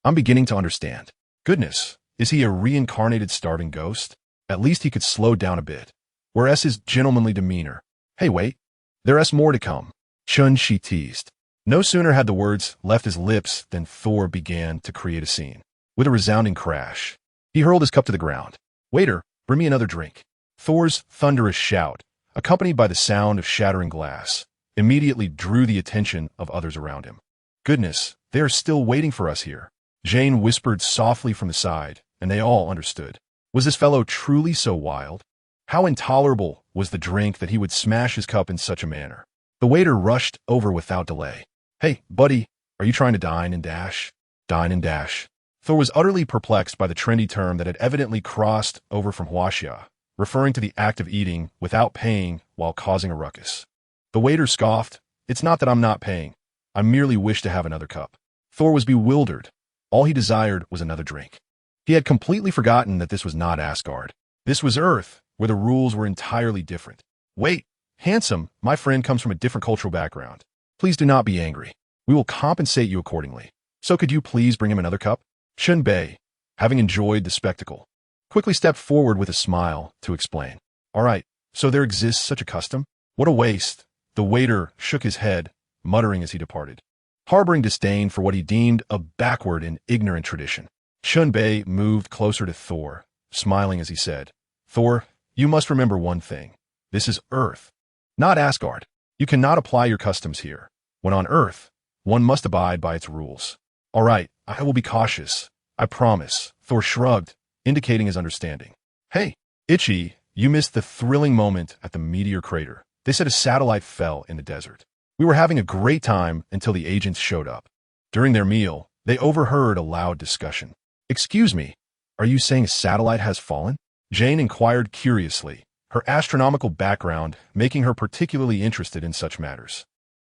Speaker 1: I'm beginning to understand. Goodness, is he a reincarnated starving ghost? At least he could slow down a bit. Whereas his gentlemanly demeanor. Hey, wait. There's more to come. Chun Shi teased. No sooner had the words left his lips than Thor began to create a scene. With a resounding crash, he hurled his cup to the ground. Waiter, bring me another drink. Thor's thunderous shout, accompanied by the sound of shattering glass, immediately drew the attention of others around him. Goodness, they are still waiting for us here. Jane whispered softly from the side, and they all understood. Was this fellow truly so wild? How intolerable was the drink that he would smash his cup in such a manner? The waiter rushed over without delay. Hey, buddy, are you trying to dine and dash? Dine and dash. Thor was utterly perplexed by the trendy term that had evidently crossed over from huaxia, referring to the act of eating without paying while causing a ruckus. The waiter scoffed. It's not that I'm not paying. I merely wish to have another cup. Thor was bewildered. All he desired was another drink. He had completely forgotten that this was not Asgard. This was Earth, where the rules were entirely different. Wait, handsome, my friend comes from a different cultural background. Please do not be angry. We will compensate you accordingly. So could you please bring him another cup? Chen Bei, having enjoyed the spectacle, quickly stepped forward with a smile to explain. All right, so there exists such a custom? What a waste. The waiter shook his head, muttering as he departed, harboring disdain for what he deemed a backward and ignorant tradition. Chen Bei moved closer to Thor, smiling as he said, Thor, you must remember one thing. This is Earth, not Asgard. You cannot apply your customs here. When on Earth, one must abide by its rules. All right, I will be cautious. I promise. Thor shrugged, indicating his understanding. Hey, Itchy, you missed the thrilling moment at the meteor crater. They said a satellite fell in the desert. We were having a great time until the agents showed up. During their meal, they overheard a loud discussion. Excuse me, are you saying a satellite has fallen? Jane inquired curiously, her astronomical background making her particularly interested in such matters.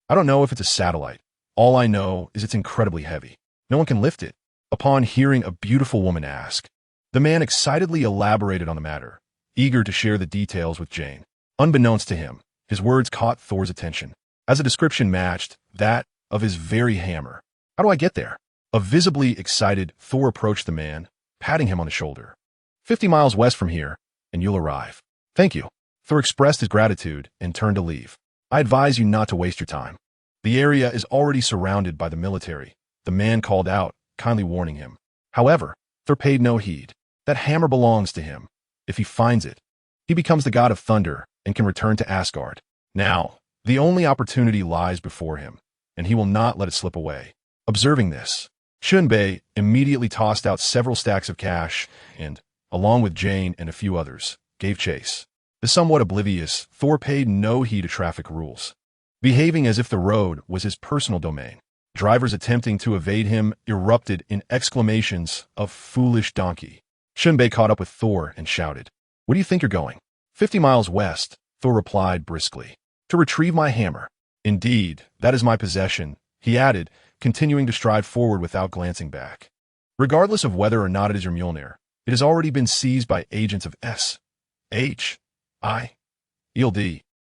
Speaker 1: I don't know if it's a satellite. All I know is it's incredibly heavy. No one can lift it. Upon hearing a beautiful woman ask, the man excitedly elaborated on the matter, eager to share the details with Jane. Unbeknownst to him, his words caught Thor's attention, as a description matched that of his very hammer. How do I get there? A visibly excited Thor approached the man, patting him on the shoulder. 50 miles west from here, and you'll arrive. Thank you. Thor expressed his gratitude and turned to leave. I advise you not to waste your time. The area is already surrounded by the military, the man called out, kindly warning him. However, Thor paid no heed. That hammer belongs to him. If he finds it, he becomes the god of thunder and can return to Asgard. Now, the only opportunity lies before him, and he will not let it slip away. Observing this, Chen Bei immediately tossed out several stacks of cash and, along with Jane and a few others, gave chase. The somewhat oblivious Thor paid no heed to traffic rules, behaving as if the road was his personal domain. Drivers attempting to evade him erupted in exclamations of foolish donkey. Chen Bei caught up with Thor and shouted, Where do you think you're going? 50 miles west, Thor replied briskly. To retrieve my hammer. Indeed, that is my possession, he added, continuing to stride forward without glancing back. Regardless of whether or not it is your Mjolnir, it has already been seized by agents of S.H.I.E.L.D.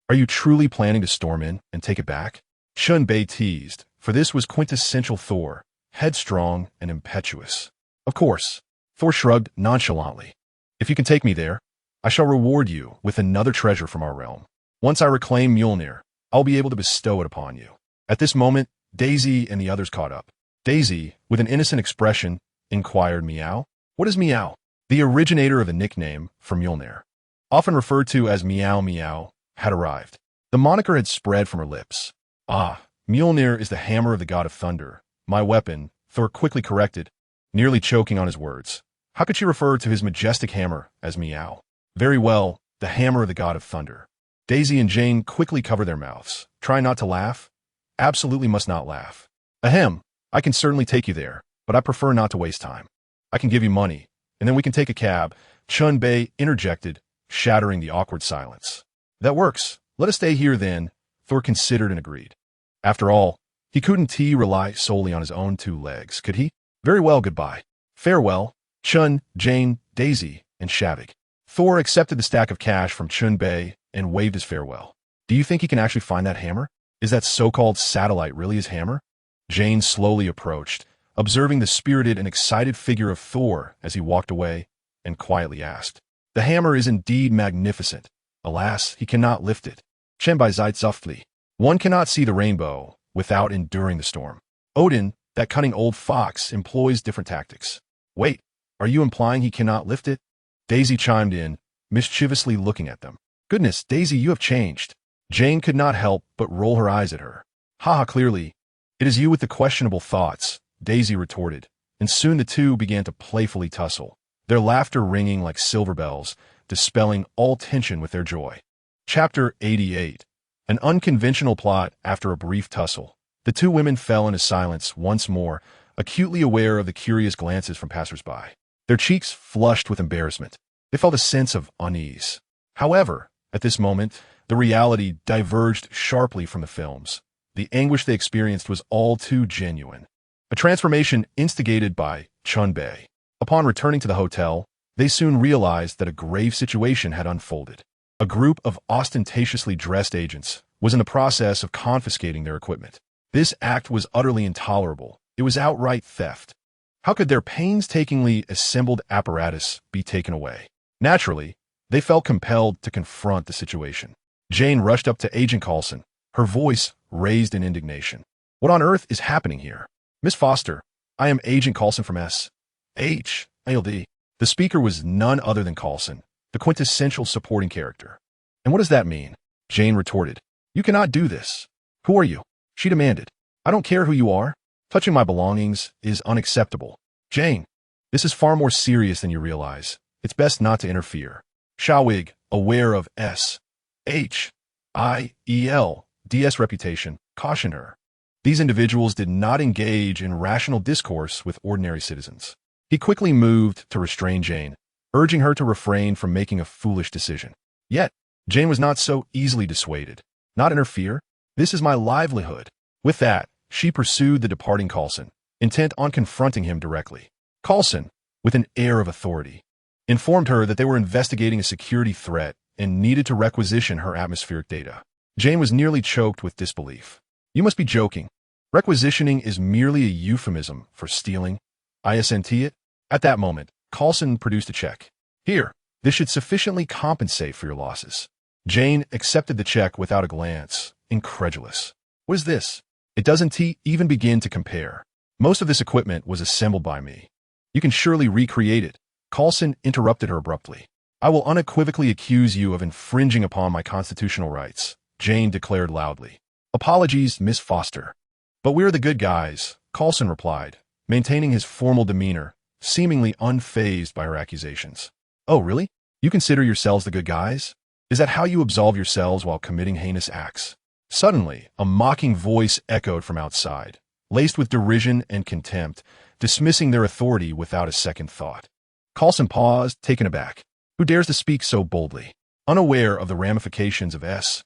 Speaker 1: Are you truly planning to storm in and take it back? Chen Bei teased, for this was quintessential Thor, headstrong and impetuous. Of course, Thor shrugged nonchalantly. If you can take me there, I shall reward you with another treasure from our realm. Once I reclaim Mjolnir, I'll be able to bestow it upon you. At this moment, Daisy and the others caught up. Daisy, with an innocent expression, inquired Meow. What is Meow? The originator of the nickname for Mjolnir, often referred to as Meow Meow, had arrived. The moniker had spread from her lips. Ah, Mjolnir is the hammer of the god of thunder. My weapon, Thor quickly corrected, nearly choking on his words. How could she refer to his majestic hammer as Meow? Very well, the hammer of the god of thunder. Daisy and Jane quickly covered their mouths. Try not to laugh. Absolutely must not laugh. Ahem, I can certainly take you there, but I prefer not to waste time. I can give you money, and then we can take a cab. Chen Bei interjected, shattering the awkward silence. That works. Let us stay here then, Thor considered and agreed. After all, he couldn't rely solely on his own two legs, could he? Very well, goodbye. Farewell, Chun, Jane, Daisy, and Shavik. Thor accepted the stack of cash from Chen Bei and waved his farewell. Do you think he can actually find that hammer? Is that so-called satellite really his hammer? Jane slowly approached, observing the spirited and excited figure of Thor as he walked away, and quietly asked, The hammer is indeed magnificent. Alas, he cannot lift it. Chen Bei sighed softly. One cannot see the rainbow without enduring the storm. Odin, that cunning old fox, employs different tactics. Wait, are you implying he cannot lift it? Daisy chimed in, mischievously looking at them. Goodness, Daisy, you have changed. Jane could not help but roll her eyes at her. Ha, clearly. It is you with the questionable thoughts, Daisy retorted, and soon the two began to playfully tussle, their laughter ringing like silver bells, dispelling all tension with their joy. Chapter 88. An unconventional plot after a brief tussle. The two women fell into silence once more, acutely aware of the curious glances from passers-by. Their cheeks flushed with embarrassment. They felt a sense of unease. However, at this moment, the reality diverged sharply from the films. The anguish they experienced was all too genuine. a transformation instigated by Chen Bei. Upon returning to the hotel, they soon realized that a grave situation had unfolded. A group of ostentatiously dressed agents was in the process of confiscating their equipment. This act was utterly intolerable. It was outright theft. How could their painstakingly assembled apparatus be taken away? Naturally, they felt compelled to confront the situation. Jane rushed up to Agent Coulson, her voice raised in indignation. What on earth is happening here? Miss Foster, I am Agent Coulson from S.H.A.L.D. The speaker was none other than Coulson, the quintessential supporting character. And what does that mean? Jane retorted. You cannot do this. Who are you? She demanded. I don't care who you are. Touching my belongings is unacceptable. Jane, this is far more serious than you realize. It's best not to interfere. Shawig, aware of S.H.I.E.L.D.'s reputation, cautioned her. These individuals did not engage in rational discourse with ordinary citizens. He quickly moved to restrain Jane, urging her to refrain from making a foolish decision. Yet, Jane was not so easily dissuaded. Not interfere? This is my livelihood. With that, she pursued the departing Coulson, intent on confronting him directly. Coulson, with an air of authority, informed her that they were investigating a security threat and needed to requisition her atmospheric data. Jane was nearly choked with disbelief. You must be joking. Requisitioning is merely a euphemism for stealing. Isn't it? At that moment, Coulson produced a check. Here, this should sufficiently compensate for your losses. Jane accepted the check without a glance, incredulous. What is this? It doesn't even begin to compare. Most of this equipment was assembled by me. You can surely recreate it. Coulson interrupted her abruptly. I will unequivocally accuse you of infringing upon my constitutional rights, Jane declared loudly. Apologies, Miss Foster. But we're the good guys, Coulson replied, maintaining his formal demeanor, seemingly unfazed by her accusations. Oh, really? You consider yourselves the good guys? Is that how you absolve yourselves while committing heinous acts? Suddenly, a mocking voice echoed from outside, laced with derision and contempt, dismissing their authority without a second thought. Coulson paused, taken aback. Who dares to speak so boldly? Unaware of the ramifications of S.H.I.E.L.D.'s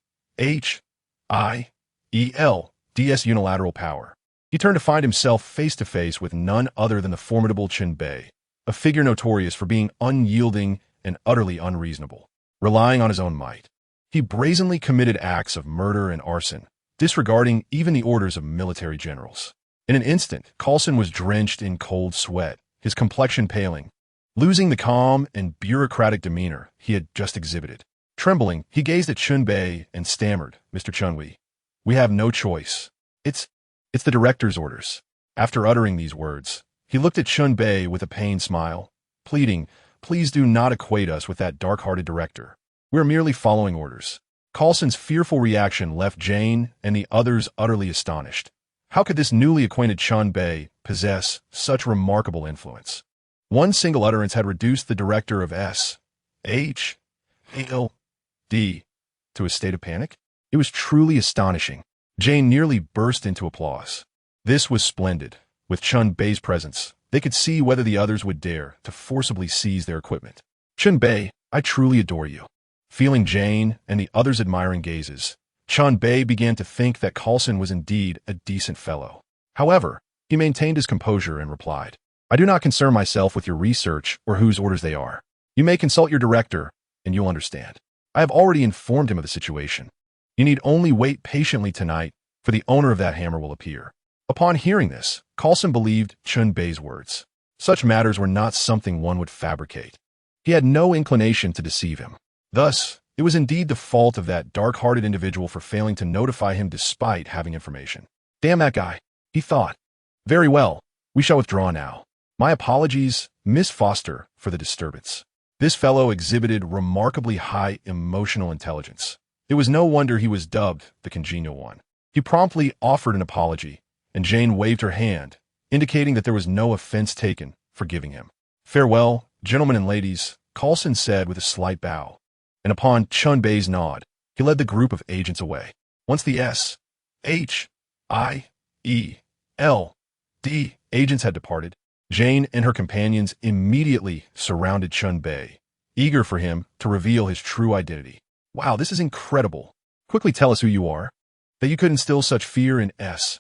Speaker 1: unilateral power, he turned to find himself face to face with none other than the formidable Chen Bei, a figure notorious for being unyielding and utterly unreasonable, relying on his own might. He brazenly committed acts of murder and arson, disregarding even the orders of military generals. In an instant, Coulson was drenched in cold sweat, his complexion paling, losing the calm and bureaucratic demeanor he had just exhibited. Trembling, he gazed at Chen Bei and stammered, Mr. Chunwei, we have no choice. It's the director's orders. After uttering these words, he looked at Chen Bei with a pained smile, pleading, please do not equate us with that dark-hearted director. We're merely following orders. Coulson's fearful reaction left Jane and the others utterly astonished. How could this newly acquainted Chen Bei possess such remarkable influence? One single utterance had reduced the director of S.H.A.L.D. to a state of panic. It was truly astonishing. Jane nearly burst into applause. This was splendid. With Chen Bei's presence, they could see whether the others would dare to forcibly seize their equipment. Chen Bei, I truly adore you. Feeling Jane and the others' admiring gazes, Chen Bei began to think that Coulson was indeed a decent fellow. However, he maintained his composure and replied, I do not concern myself with your research or whose orders they are. You may consult your director, and you'll understand. I have already informed him of the situation. You need only wait patiently tonight, for the owner of that hammer will appear. Upon hearing this, Coulson believed Chen Bei's words. Such matters were not something one would fabricate. He had no inclination to deceive him. Thus, it was indeed the fault of that dark-hearted individual for failing to notify him despite having information. Damn that guy, he thought. Very well, we shall withdraw now. My apologies, Miss Foster, for the disturbance. This fellow exhibited remarkably high emotional intelligence. It was no wonder he was dubbed the congenial one. He promptly offered an apology, and Jane waved her hand, indicating that there was no offense taken, forgiving him. Farewell, gentlemen and ladies, Coulson said with a slight bow, and upon Chen Bei's nod, he led the group of agents away. Once the S.H.I.E.L.D. agents had departed, Jane and her companions immediately surrounded Chen Bei, eager for him to reveal his true identity. Wow, this is incredible. Quickly tell us who you are, that you could instill such fear in S.H.I.E.L.D.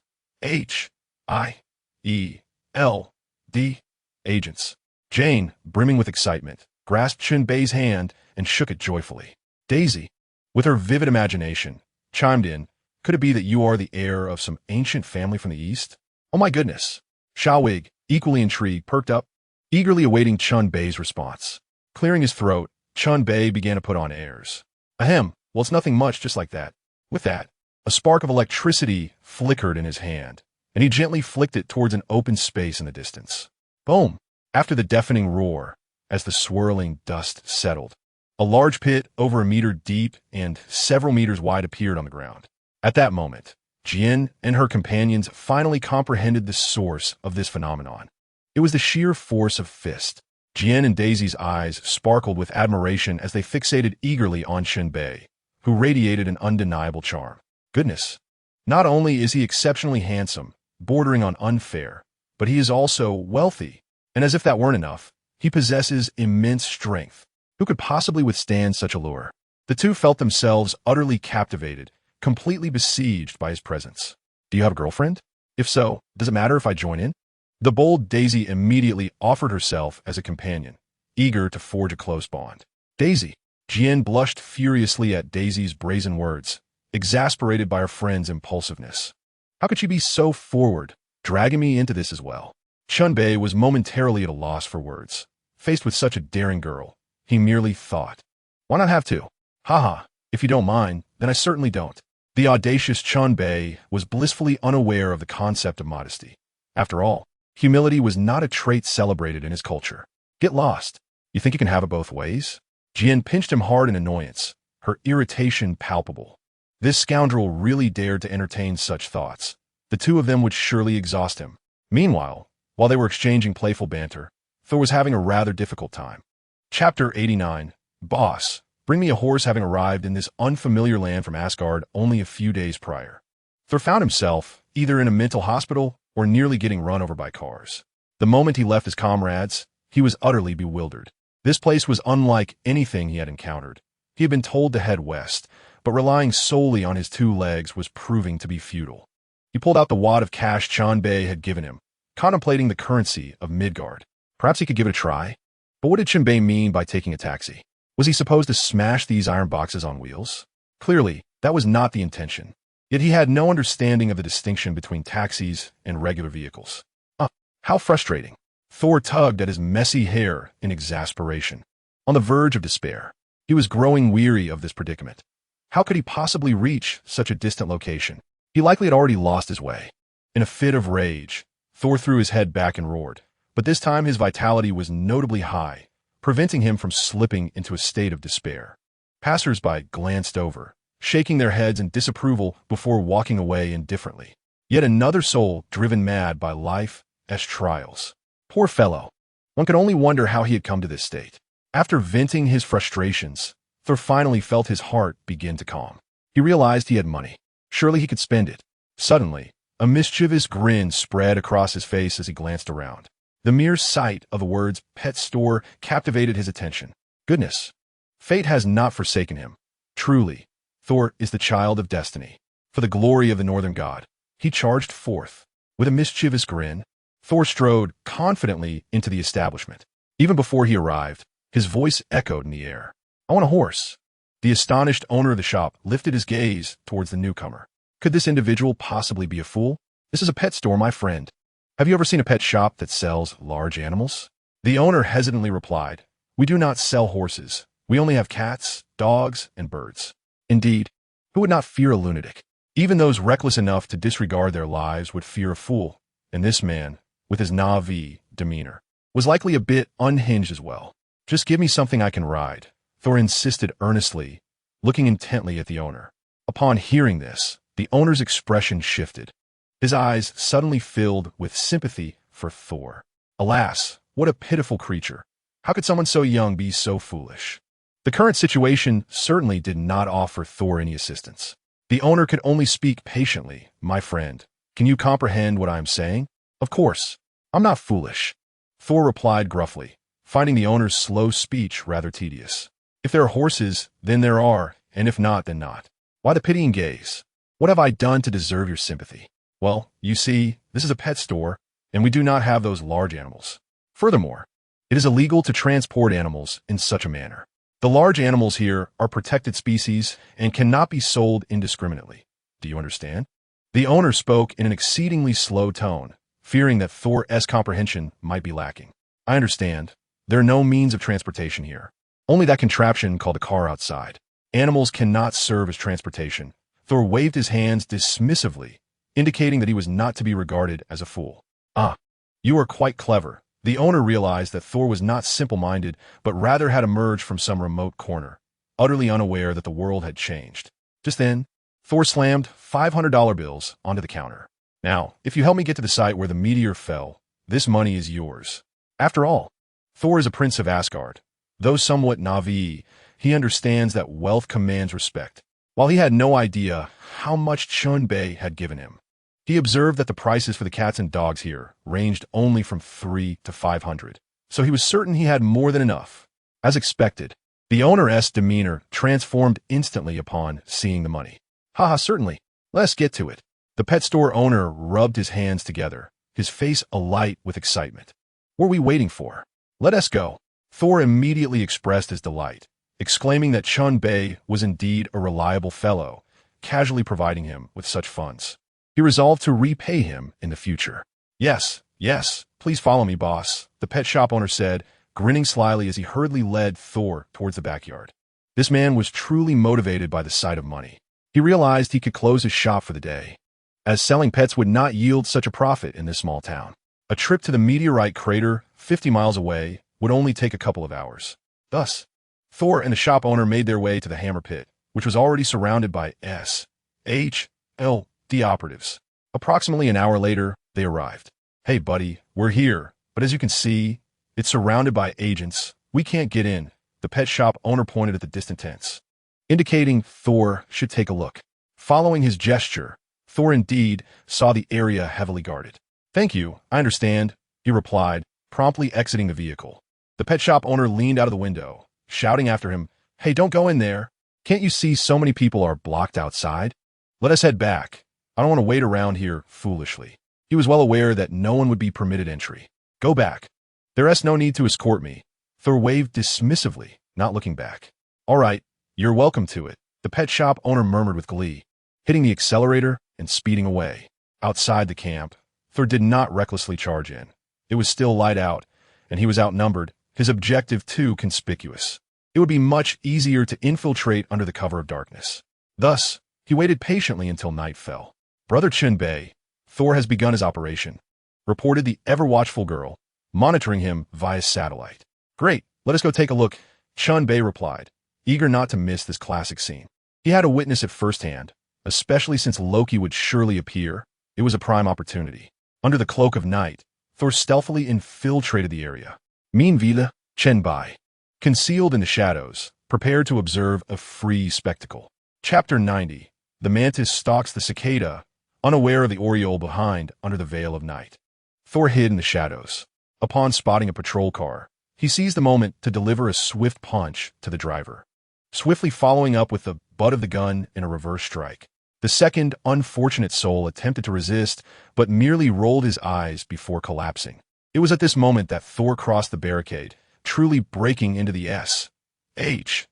Speaker 1: agents. Jane, brimming with excitement, grasped Chen Bei's hand and shook it joyfully. Daisy, with her vivid imagination, chimed in, "Could it be that you are the heir of some ancient family from the East?" "Oh my goodness." Xiaowig, equally intrigued, perked up, eagerly awaiting Chen Bei's response. Clearing his throat, Chen Bei began to put on airs. "Ahem, well, it's nothing much, just like that." With that, a spark of electricity flickered in his hand, and he gently flicked it towards an open space in the distance. Boom! After the deafening roar, as the swirling dust settled, a large pit over a meter deep and several meters wide appeared on the ground. At that moment, Jian and her companions finally comprehended the source of this phenomenon. It was the sheer force of fist. Jian and Daisy's eyes sparkled with admiration as they fixated eagerly on Chen Bei, who radiated an undeniable charm. Goodness! Not only is he exceptionally handsome, bordering on unfair, but he is also wealthy. And as if that weren't enough, he possesses immense strength. Who could possibly withstand such a lure? The two felt themselves utterly captivated, completely besieged by his presence. "Do you have a girlfriend? If so, does it matter if I join in?" The bold Daisy immediately offered herself as a companion, eager to forge a close bond. "Daisy!" Jian blushed furiously at Daisy's brazen words, exasperated by her friend's impulsiveness. How could she be so forward, dragging me into this as well? Chen Bei was momentarily at a loss for words. Faced with such a daring girl, he merely thought, "Why not have two? Haha, if you don't mind, then I certainly don't." The audacious Chen Bei was blissfully unaware of the concept of modesty. After all, humility was not a trait celebrated in his culture. "Get lost. You think you can have it both ways?" Jian pinched him hard in annoyance, her irritation palpable. This scoundrel really dared to entertain such thoughts. The two of them would surely exhaust him. Meanwhile, while they were exchanging playful banter, Thor was having a rather difficult time. Chapter 89. Boss, bring me a horse. Having arrived in this unfamiliar land from Asgard only a few days prior, Thor found himself either in a mental hospital or nearly getting run over by cars. The moment he left his comrades, he was utterly bewildered. This place was unlike anything he had encountered. He had been told to head west, but relying solely on his two legs was proving to be futile. He pulled out the wad of cash Chen Bei had given him, contemplating the currency of Midgard. Perhaps he could give it a try? But what did Chen Bei mean by taking a taxi? Was he supposed to smash these iron boxes on wheels? Clearly, that was not the intention. Yet he had no understanding of the distinction between taxis and regular vehicles. How frustrating. Thor tugged at his messy hair in exasperation. On the verge of despair, he was growing weary of this predicament. How could he possibly reach such a distant location? He likely had already lost his way. In a fit of rage, Thor threw his head back and roared, but this time his vitality was notably high, preventing him from slipping into a state of despair. Passers-by glanced over, shaking their heads in disapproval before walking away indifferently. Yet another soul driven mad by life's trials. Poor fellow. One could only wonder how he had come to this state. After venting his frustrations, Thor finally felt his heart begin to calm. He realized he had money. Surely he could spend it. Suddenly, a mischievous grin spread across his face as he glanced around. The mere sight of the words "pet store" captivated his attention. Goodness! Fate has not forsaken him. Truly, Thor is the child of destiny. For the glory of the northern god, he charged forth. With a mischievous grin, Thor strode confidently into the establishment. Even before he arrived, his voice echoed in the air. "I want a horse." The astonished owner of the shop lifted his gaze towards the newcomer. Could this individual possibly be a fool? "This is a pet store, my friend. Have you ever seen a pet shop that sells large animals?" The owner hesitantly replied, "We do not sell horses. We only have cats, dogs, and birds." Indeed, who would not fear a lunatic? Even those reckless enough to disregard their lives would fear a fool, and this man, with his Na'vi demeanor, was likely a bit unhinged as well. "Just give me something I can ride," Thor insisted earnestly, looking intently at the owner. Upon hearing this, the owner's expression shifted. His eyes suddenly filled with sympathy for Thor. Alas, what a pitiful creature. How could someone so young be so foolish? The current situation certainly did not offer Thor any assistance. The owner could only speak patiently. "My friend, can you comprehend what I am saying?" "Of course. I'm not foolish," Thor replied gruffly, finding the owner's slow speech rather tedious. "If there are horses, then there are, and if not, then not. Why the pitying gaze? What have I done to deserve your sympathy?" "Well, you see, this is a pet store, and we do not have those large animals. Furthermore, it is illegal to transport animals in such a manner. The large animals here are protected species and cannot be sold indiscriminately. Do you understand? The owner spoke in an exceedingly slow tone, fearing that Thor's comprehension might be lacking. I understand. There are no means of transportation here. Only that contraption called a car outside. Animals cannot serve as transportation. Thor waved his hands dismissively, indicating that he was not to be regarded as a fool. Ah, you are quite clever. The owner realized that Thor was not simple-minded, but rather had emerged from some remote corner, utterly unaware that the world had changed. Just then, Thor slammed $500 bills onto the counter. Now, if you help me get to the site where the meteor fell, this money is yours. After all, Thor is a prince of Asgard. Though somewhat naive, he understands that wealth commands respect. While he had no idea how much Chen Bei had given him, he observed that the prices for the cats and dogs here ranged only from 300 to 500, so he was certain he had more than enough. As expected, the owner's demeanor transformed instantly upon seeing the money. Haha, certainly. Let's get to it. The pet store owner rubbed his hands together, his face alight with excitement. What are we waiting for? Let us go. Thor immediately expressed his delight, exclaiming that Chen Bei was indeed a reliable fellow, casually providing him with such funds. He resolved to repay him in the future. Yes, please follow me, boss, the pet shop owner said, grinning slyly as he hurriedly led Thor towards the backyard. This man was truly motivated by the sight of money. He realized he could close his shop for the day, as selling pets would not yield such a profit in this small town. A trip to the meteorite crater, 50 miles away, would only take a couple of hours. Thus, Thor and the shop owner made their way to the hammer pit, which was already surrounded by SHLD operatives. Approximately an hour later, they arrived. Hey, buddy, we're here, but as you can see, it's surrounded by agents. We can't get in. The pet shop owner pointed at the distant tents, indicating Thor should take a look. Following his gesture, Thor indeed saw the area heavily guarded. Thank you, I understand, he replied, promptly exiting the vehicle. The pet shop owner leaned out of the window, shouting after him, Hey, don't go in there. Can't you see so many people are blocked outside? Let us head back. I don't want to wait around here foolishly. He was well aware that no one would be permitted entry. Go back. There's no need to escort me. Thor waved dismissively, not looking back. All right, you're welcome to it, the pet shop owner murmured with glee, hitting the accelerator and speeding away. Outside the camp, Thor did not recklessly charge in. It was still light out, and he was outnumbered, his objective too conspicuous. It would be much easier to infiltrate under the cover of darkness. Thus, he waited patiently until night fell. Brother Chen Bei, Thor has begun his operation, reported the ever-watchful girl, monitoring him via satellite. Great, let us go take a look, Chen Bei replied, eager not to miss this classic scene. He had to witness it firsthand, especially since Loki would surely appear. It was a prime opportunity. Under the cloak of night, Thor stealthily infiltrated the area. Meanwhile, Chen Bei, concealed in the shadows, prepared to observe a free spectacle. Chapter 90. The mantis stalks the cicada, unaware of the oriole behind under the veil of night. Thor hid in the shadows. Upon spotting a patrol car, he seized the moment to deliver a swift punch to the driver, swiftly following up with the butt of the gun in a reverse strike. The second unfortunate soul attempted to resist, but merely rolled his eyes before collapsing. It was at this moment that Thor crossed the barricade, truly breaking into the SHIELD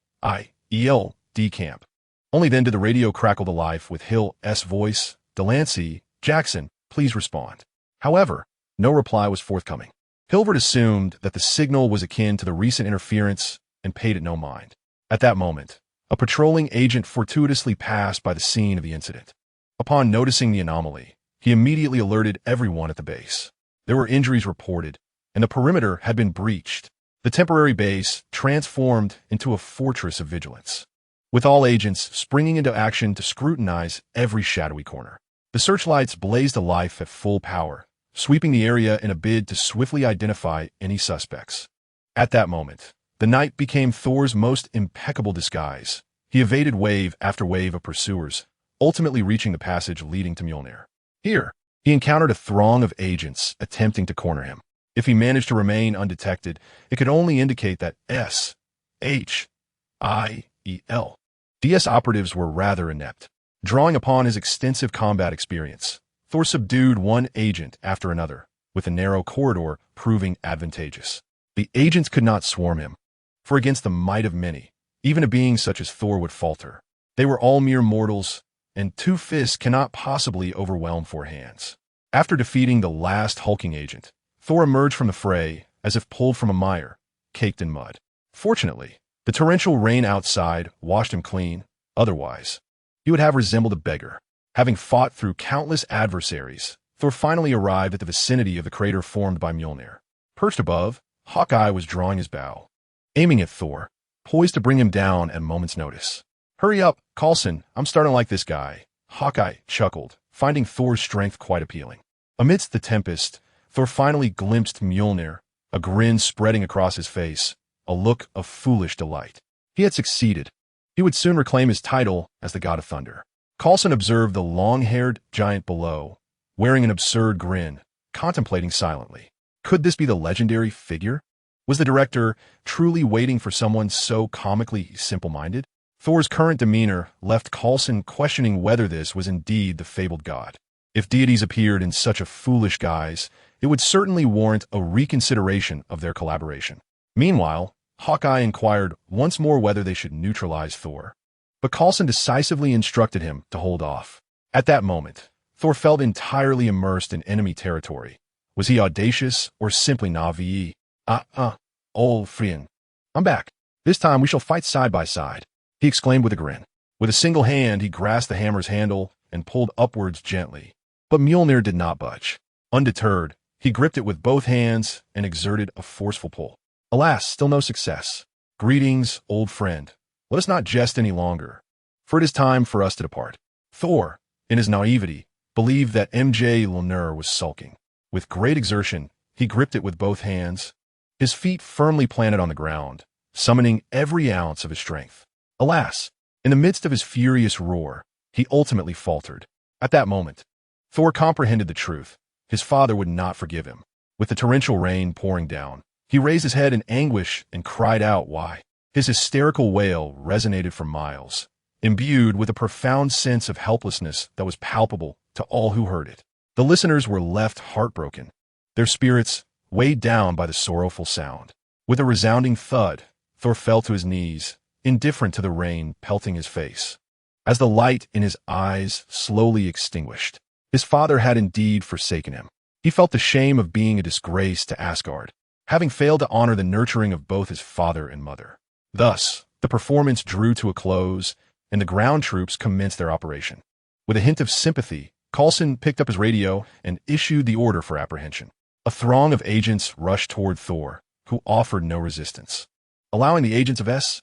Speaker 1: camp. Only then did the radio crackle to life with Hill's voice, Delancey, Jackson, please respond. However, no reply was forthcoming. Hilvert assumed that the signal was akin to the recent interference and paid it no mind. At that moment, a patrolling agent fortuitously passed by the scene of the incident. Upon noticing the anomaly, he immediately alerted everyone at the base. There were injuries reported, and the perimeter had been breached. The temporary base transformed into a fortress of vigilance, with all agents springing into action to scrutinize every shadowy corner. The searchlights blazed alive at full power, sweeping the area in a bid to swiftly identify any suspects. At that moment, the night became Thor's most impeccable disguise. He evaded wave after wave of pursuers, ultimately reaching the passage leading to Mjolnir. Here, he encountered a throng of agents attempting to corner him. If he managed to remain undetected, it could only indicate that SHIELD's operatives were rather inept. Drawing upon his extensive combat experience, Thor subdued one agent after another, with the narrow corridor proving advantageous. The agents could not swarm him, for against the might of many, even a being such as Thor would falter. They were all mere mortals, and 2 fists cannot possibly overwhelm 4 hands. After defeating the last hulking agent, Thor emerged from the fray as if pulled from a mire, caked in mud. Fortunately, the torrential rain outside washed him clean. Otherwise, he would have resembled a beggar. Having fought through countless adversaries, Thor finally arrived at the vicinity of the crater formed by Mjolnir. Perched above, Hawkeye was drawing his bow, aiming at Thor, poised to bring him down at a moment's notice. "Hurry up, Coulson, I'm starting to like this guy," Hawkeye chuckled, finding Thor's strength quite appealing. Amidst the tempest, Thor finally glimpsed Mjolnir, a grin spreading across his face, a look of foolish delight. He had succeeded. He would soon reclaim his title as the God of Thunder. Coulson observed the long-haired giant below, wearing an absurd grin, contemplating silently. Could this be the legendary figure? Was the director truly waiting for someone so comically simple-minded? Thor's current demeanor left Coulson questioning whether this was indeed the fabled god. If deities appeared in such a foolish guise, it would certainly warrant a reconsideration of their collaboration. Meanwhile, Hawkeye inquired once more whether they should neutralize Thor. But Coulson decisively instructed him to hold off. At that moment, Thor felt entirely immersed in enemy territory. Was he audacious or simply naive? Old friend. I'm back. This time we shall fight side by side, he exclaimed with a grin. With a single hand, he grasped the hammer's handle and pulled upwards gently. But Mjolnir did not budge. Undeterred, he gripped it with both hands and exerted a forceful pull. Alas, still no success. "Greetings, old friend. Let us not jest any longer, for it is time for us to depart." Thor, in his naivety, believed that Mjolnir was sulking. With great exertion, he gripped it with both hands, his feet firmly planted on the ground, summoning every ounce of his strength. Alas, in the midst of his furious roar, he ultimately faltered. At that moment, Thor comprehended the truth. His father would not forgive him. With the torrential rain pouring down, he raised his head in anguish and cried out, "Why?" His hysterical wail resonated for miles, imbued with a profound sense of helplessness that was palpable to all who heard it. The listeners were left heartbroken, their spirits weighed down by the sorrowful sound. With a resounding thud, Thor fell to his knees, indifferent to the rain pelting his face. As the light in his eyes slowly extinguished, his father had indeed forsaken him. He felt the shame of being a disgrace to Asgard, having failed to honor the nurturing of both his father and mother. Thus, the performance drew to a close, and the ground troops commenced their operation. With a hint of sympathy, Coulson picked up his radio and issued the order for apprehension. A throng of agents rushed toward Thor, who offered no resistance, allowing the agents of S.H.I.L.D.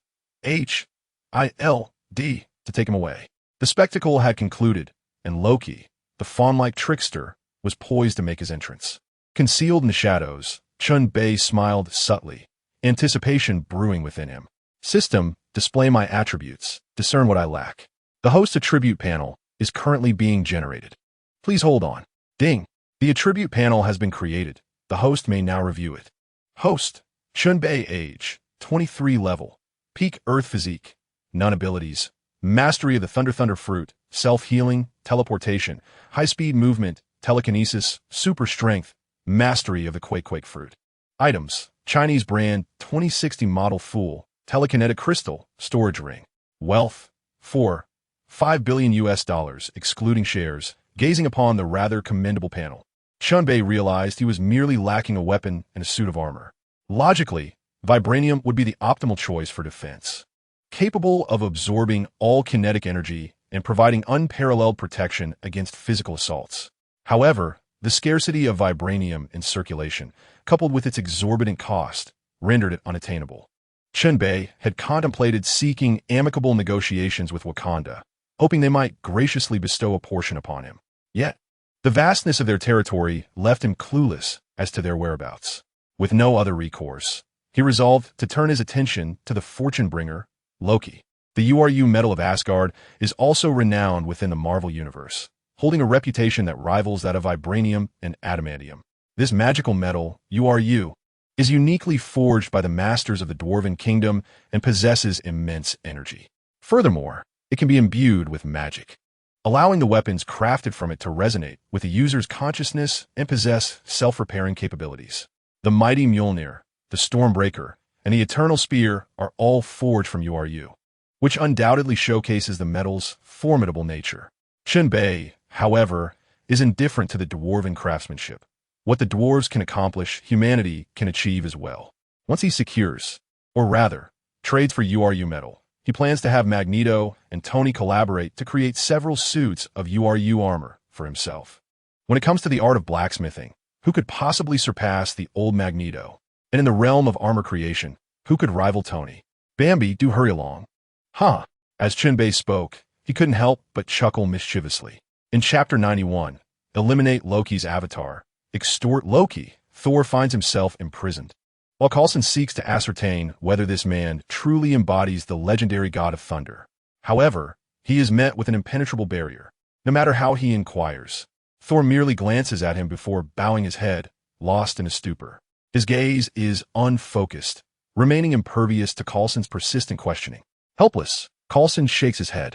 Speaker 1: to take him away. The spectacle had concluded, and Loki, the fawn-like trickster, was poised to make his entrance. Concealed in the shadows, Chen Bei smiled subtly, anticipation brewing within him. "System, display my attributes, discern what I lack. The host attribute panel is currently being generated. Please hold on." Ding! The attribute panel has been created. The host may now review it. Host: Chen Bei, age 23 level, peak Earth physique, none abilities, mastery of the Thunder fruit, self-healing, teleportation, high-speed movement, telekinesis, super strength, mastery of the Quake fruit. Items: Chinese brand 2060 model Fool, telekinetic crystal, storage ring. Wealth: 5 billion US dollars, excluding shares. Gazing upon the rather commendable panel, Chen Bei realized he was merely lacking a weapon and a suit of armor. Logically, vibranium would be the optimal choice for defense. Capable of absorbing all kinetic energy and providing unparalleled protection against physical assaults. However, the scarcity of vibranium in circulation, coupled with its exorbitant cost, rendered it unattainable. Chen Bei had contemplated seeking amicable negotiations with Wakanda, hoping they might graciously bestow a portion upon him. Yet, the vastness of their territory left him clueless as to their whereabouts. With no other recourse, he resolved to turn his attention to the fortune bringer, Loki. The URU metal of Asgard is also renowned within the Marvel Universe, holding a reputation that rivals that of vibranium and adamantium. This magical metal, URU, is uniquely forged by the masters of the Dwarven Kingdom and possesses immense energy. Furthermore, it can be imbued with magic. allowing the weapons crafted from it to resonate with the user's consciousness and possess self-repairing capabilities. The mighty Mjolnir, the Stormbreaker, and the Eternal Spear are all forged from URU, which undoubtedly showcases the metal's formidable nature. Chen Bei, however, is indifferent to the dwarven craftsmanship. What the dwarves can accomplish, humanity can achieve as well. Once he secures, or rather, trades for URU metal, he plans to have Magneto and Tony collaborate to create several suits of URU armor for himself. When it comes to the art of blacksmithing, who could possibly surpass the old Magneto? And in the realm of armor creation, who could rival Tony? Bambi, do hurry along. Huh. As Chen Bei spoke, he couldn't help but chuckle mischievously. In Chapter 91, Eliminate Loki's Avatar, Extort Loki, Thor finds himself imprisoned. While Coulson seeks to ascertain whether this man truly embodies the legendary god of thunder. However, he is met with an impenetrable barrier. No matter how he inquires, Thor merely glances at him before bowing his head, lost in a stupor. His gaze is unfocused, remaining impervious to Coulson's persistent questioning. Helpless, Coulson shakes his head.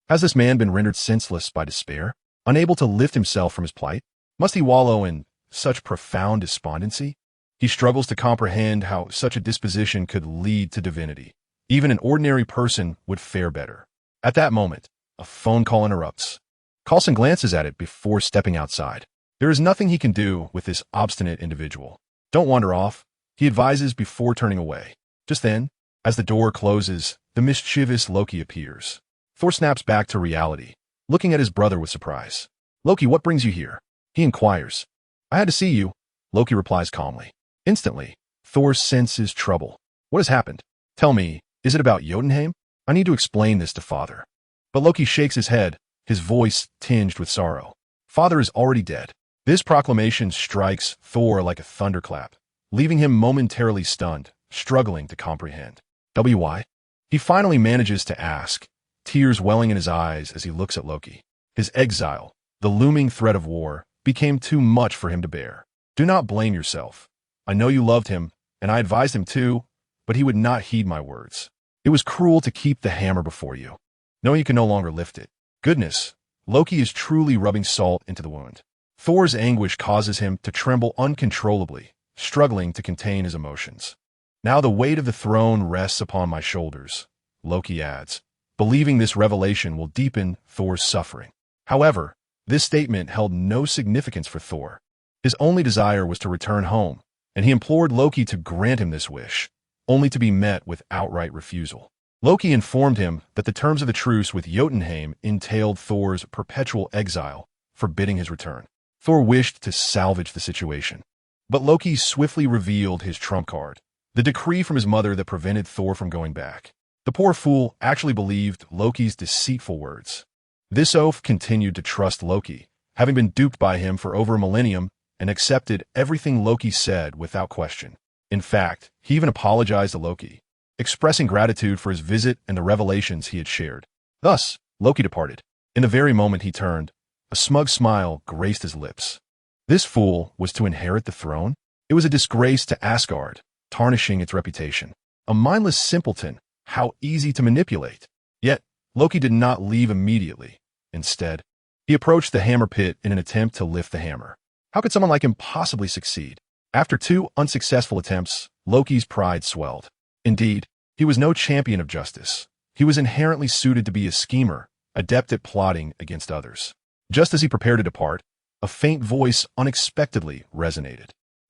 Speaker 1: Has this man been rendered senseless by despair? Unable to lift himself from his plight? Must he wallow in such profound despondency? He struggles to comprehend how such a disposition could lead to divinity. Even an ordinary person would fare better. At that moment, a phone call interrupts. Coulson glances at it before stepping outside. There is nothing he can do with this obstinate individual. Don't wander off, he advises before turning away. Just then, as the door closes, the mischievous Loki appears. Thor snaps back to reality, looking at his brother with surprise. Loki, what brings you here? He inquires. I had to see you, Loki replies calmly. Instantly, Thor senses trouble. What has happened? Tell me, is it about Jotunheim? I need to explain this to Father. But Loki shakes his head, his voice tinged with sorrow. Father is already dead. This proclamation strikes Thor like a thunderclap, leaving him momentarily stunned, struggling to comprehend. Why? He finally manages to ask, tears welling in his eyes as he looks at Loki. His exile, the looming threat of war, became too much for him to bear. Do not blame yourself. I know you loved him, and I advised him too, but he would not heed my words. It was cruel to keep the hammer before you, knowing you can no longer lift it. Goodness, Loki is truly rubbing salt into the wound. Thor's anguish causes him to tremble uncontrollably, struggling to contain his emotions. Now the weight of the throne rests upon my shoulders, Loki adds, believing this revelation will deepen Thor's suffering. However, this statement held no significance for Thor. His only desire was to return home, and he implored Loki to grant him this wish, only to be met with outright refusal. Loki informed him that the terms of the truce with Jotunheim entailed Thor's perpetual exile, forbidding his return. Thor wished to salvage the situation, but Loki swiftly revealed his trump card, the decree from his mother that prevented Thor from going back. The poor fool actually believed Loki's deceitful words. This oaf continued to trust Loki, having been duped by him for over a millennium, and accepted everything Loki said without question. In fact, he even apologized to Loki, expressing gratitude for his visit and the revelations he had shared. Thus, Loki departed. In the very moment he turned, a smug smile graced his lips. This fool was to inherit the throne? It was a disgrace to Asgard, tarnishing its reputation. A mindless simpleton, how easy to manipulate. Yet, Loki did not leave immediately. Instead, he approached the hammer pit in an attempt to lift the hammer. How could someone like him possibly succeed? After 2 unsuccessful attempts, Loki's pride swelled. Indeed, he was no champion of justice. He was inherently suited to be a schemer, adept at plotting against others. Just as he prepared to depart, a faint voice unexpectedly resonated.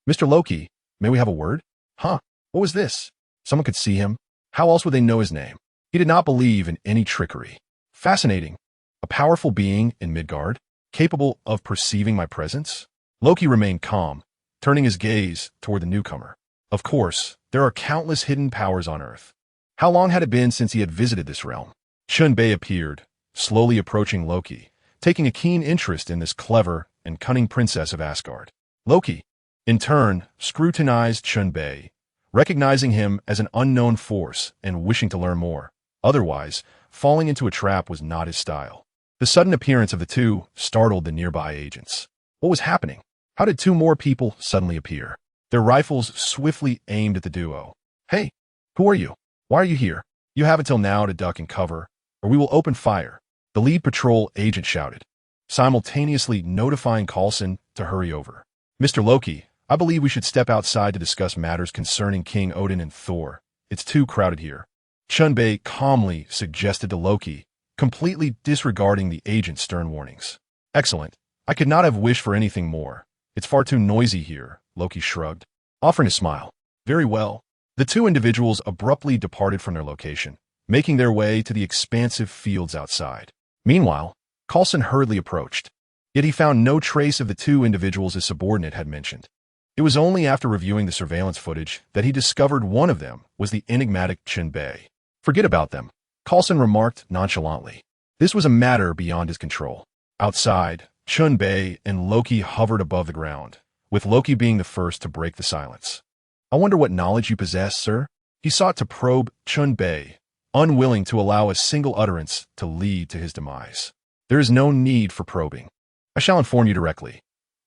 Speaker 1: Mr. Loki, may we have a word? Huh? What was this? Someone could see him. How else would they know his name? He did not believe in any trickery. Fascinating. A powerful being in Midgard, capable of perceiving my presence? Loki remained calm, turning his gaze toward the newcomer. Of course, there are countless hidden powers on Earth. How long had it been since he had visited this realm? Chen Bei appeared, slowly approaching Loki, taking a keen interest in this clever and cunning princess of Asgard. Loki, in turn, scrutinized Chen Bei, recognizing him as an unknown force and wishing to learn more. Otherwise, falling into a trap was not his style. The sudden appearance of the two startled the nearby agents. What was happening? How did 2 more people suddenly appear? Their rifles swiftly aimed at the duo. Hey, who are you? Why are you here? You have until now to duck and cover, or we will open fire, the lead patrol agent shouted, simultaneously notifying Coulson to hurry over. Mr. Loki, I believe we should step outside to discuss matters concerning King Odin and Thor. It's too crowded here. Chen Bei calmly suggested to Loki, completely disregarding the agent's stern warnings. Excellent. I could not have wished for anything more. It's far too noisy here, Loki shrugged, offering a smile. Very well. The two individuals abruptly departed from their location, making their way to the expansive fields outside. Meanwhile, Coulson hurriedly approached. Yet he found no trace of the two individuals his subordinate had mentioned. It was only after reviewing the surveillance footage that he discovered one of them was the enigmatic Chen Bei. Forget about them, Coulson remarked nonchalantly. This was a matter beyond his control. Outside, Chen Bei and Loki hovered above the ground, with Loki being the first to break the silence. I wonder what knowledge you possess, sir? He sought to probe Chen Bei, unwilling to allow a single utterance to lead to his demise. There is no need for probing. I shall inform you directly.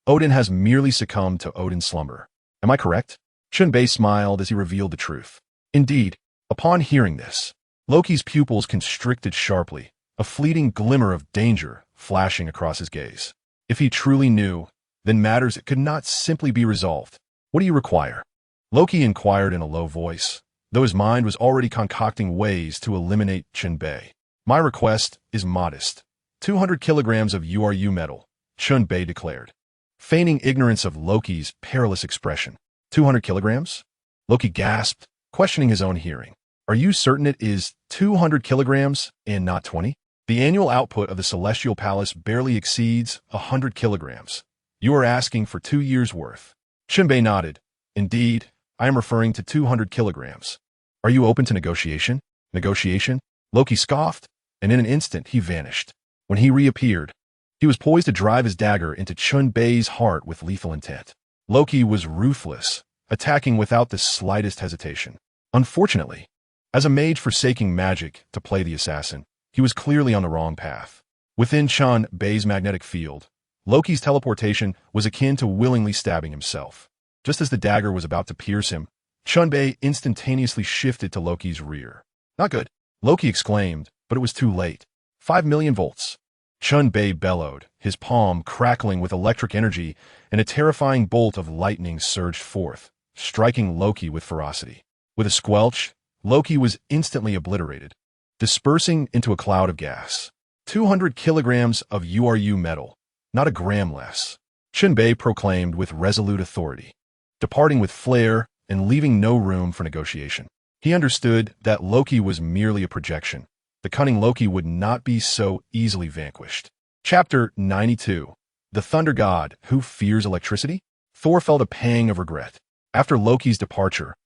Speaker 1: Odin has merely succumbed to Odin's slumber. Am I correct? Chen Bei smiled as he revealed the truth. Indeed, upon hearing this, Loki's pupils constricted sharply, a fleeting glimmer of danger flashing across his gaze. If he truly knew, then matters could not simply be resolved. What do you require? Loki inquired in a low voice, though his mind was already concocting ways to eliminate Chen Bei. My request is modest. 200 kilograms of URU metal, Chen Bei declared, feigning ignorance of Loki's perilous expression. 200 kilograms? Loki gasped, questioning his own hearing. Are you certain it is 200 kilograms and not 20? The annual output of the Celestial Palace barely exceeds 100 kilograms. You are asking for 2 years' worth. Chen Bei nodded. Indeed, I am referring to 200 kilograms. Are you open to negotiation? Negotiation? Loki scoffed, and in an instant he vanished. When he reappeared, he was poised to drive his dagger into Chen Bei's heart with lethal intent. Loki was ruthless, attacking without the slightest hesitation. Unfortunately, as a mage forsaking magic to play the assassin, he was clearly on the wrong path. Within Chen Bei's magnetic field, Loki's teleportation was akin to willingly stabbing himself. Just as the dagger was about to pierce him, Chen Bei instantaneously shifted to Loki's rear. Not good, Loki exclaimed, but it was too late. 5 million volts. Chen Bei bellowed, his palm crackling with electric energy, and a terrifying bolt of lightning surged forth, striking Loki with ferocity. With a squelch, Loki was instantly obliterated, dispersing into a cloud of gas. 200 kilograms of URU metal, not a gram less, Chen Bei proclaimed with resolute authority, departing with flair and leaving no room for negotiation. He understood that Loki was merely a projection. The cunning Loki would not be so easily vanquished. Chapter 92. The Thunder God Who Fears Electricity? Thor felt a pang of regret. After Loki's departure,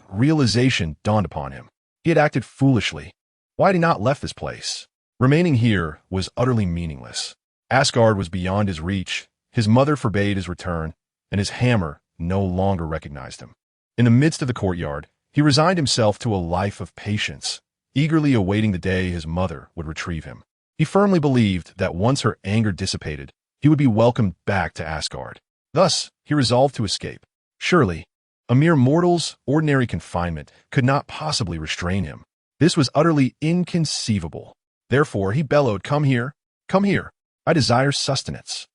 Speaker 1: realization dawned upon him. He had acted foolishly. Why had he not left this place? Remaining here was utterly meaningless. Asgard was beyond his reach, his mother forbade his return, and his hammer no longer recognized him. In the midst of the courtyard, he resigned himself to a life of patience, eagerly awaiting the day his mother would retrieve him. He firmly believed that once her anger dissipated, he would be welcomed back to Asgard. Thus, he resolved to escape. Surely, a mere mortal's ordinary confinement could not possibly restrain him. This was utterly inconceivable. Therefore, he bellowed, "Come here, come here. I desire sustenance.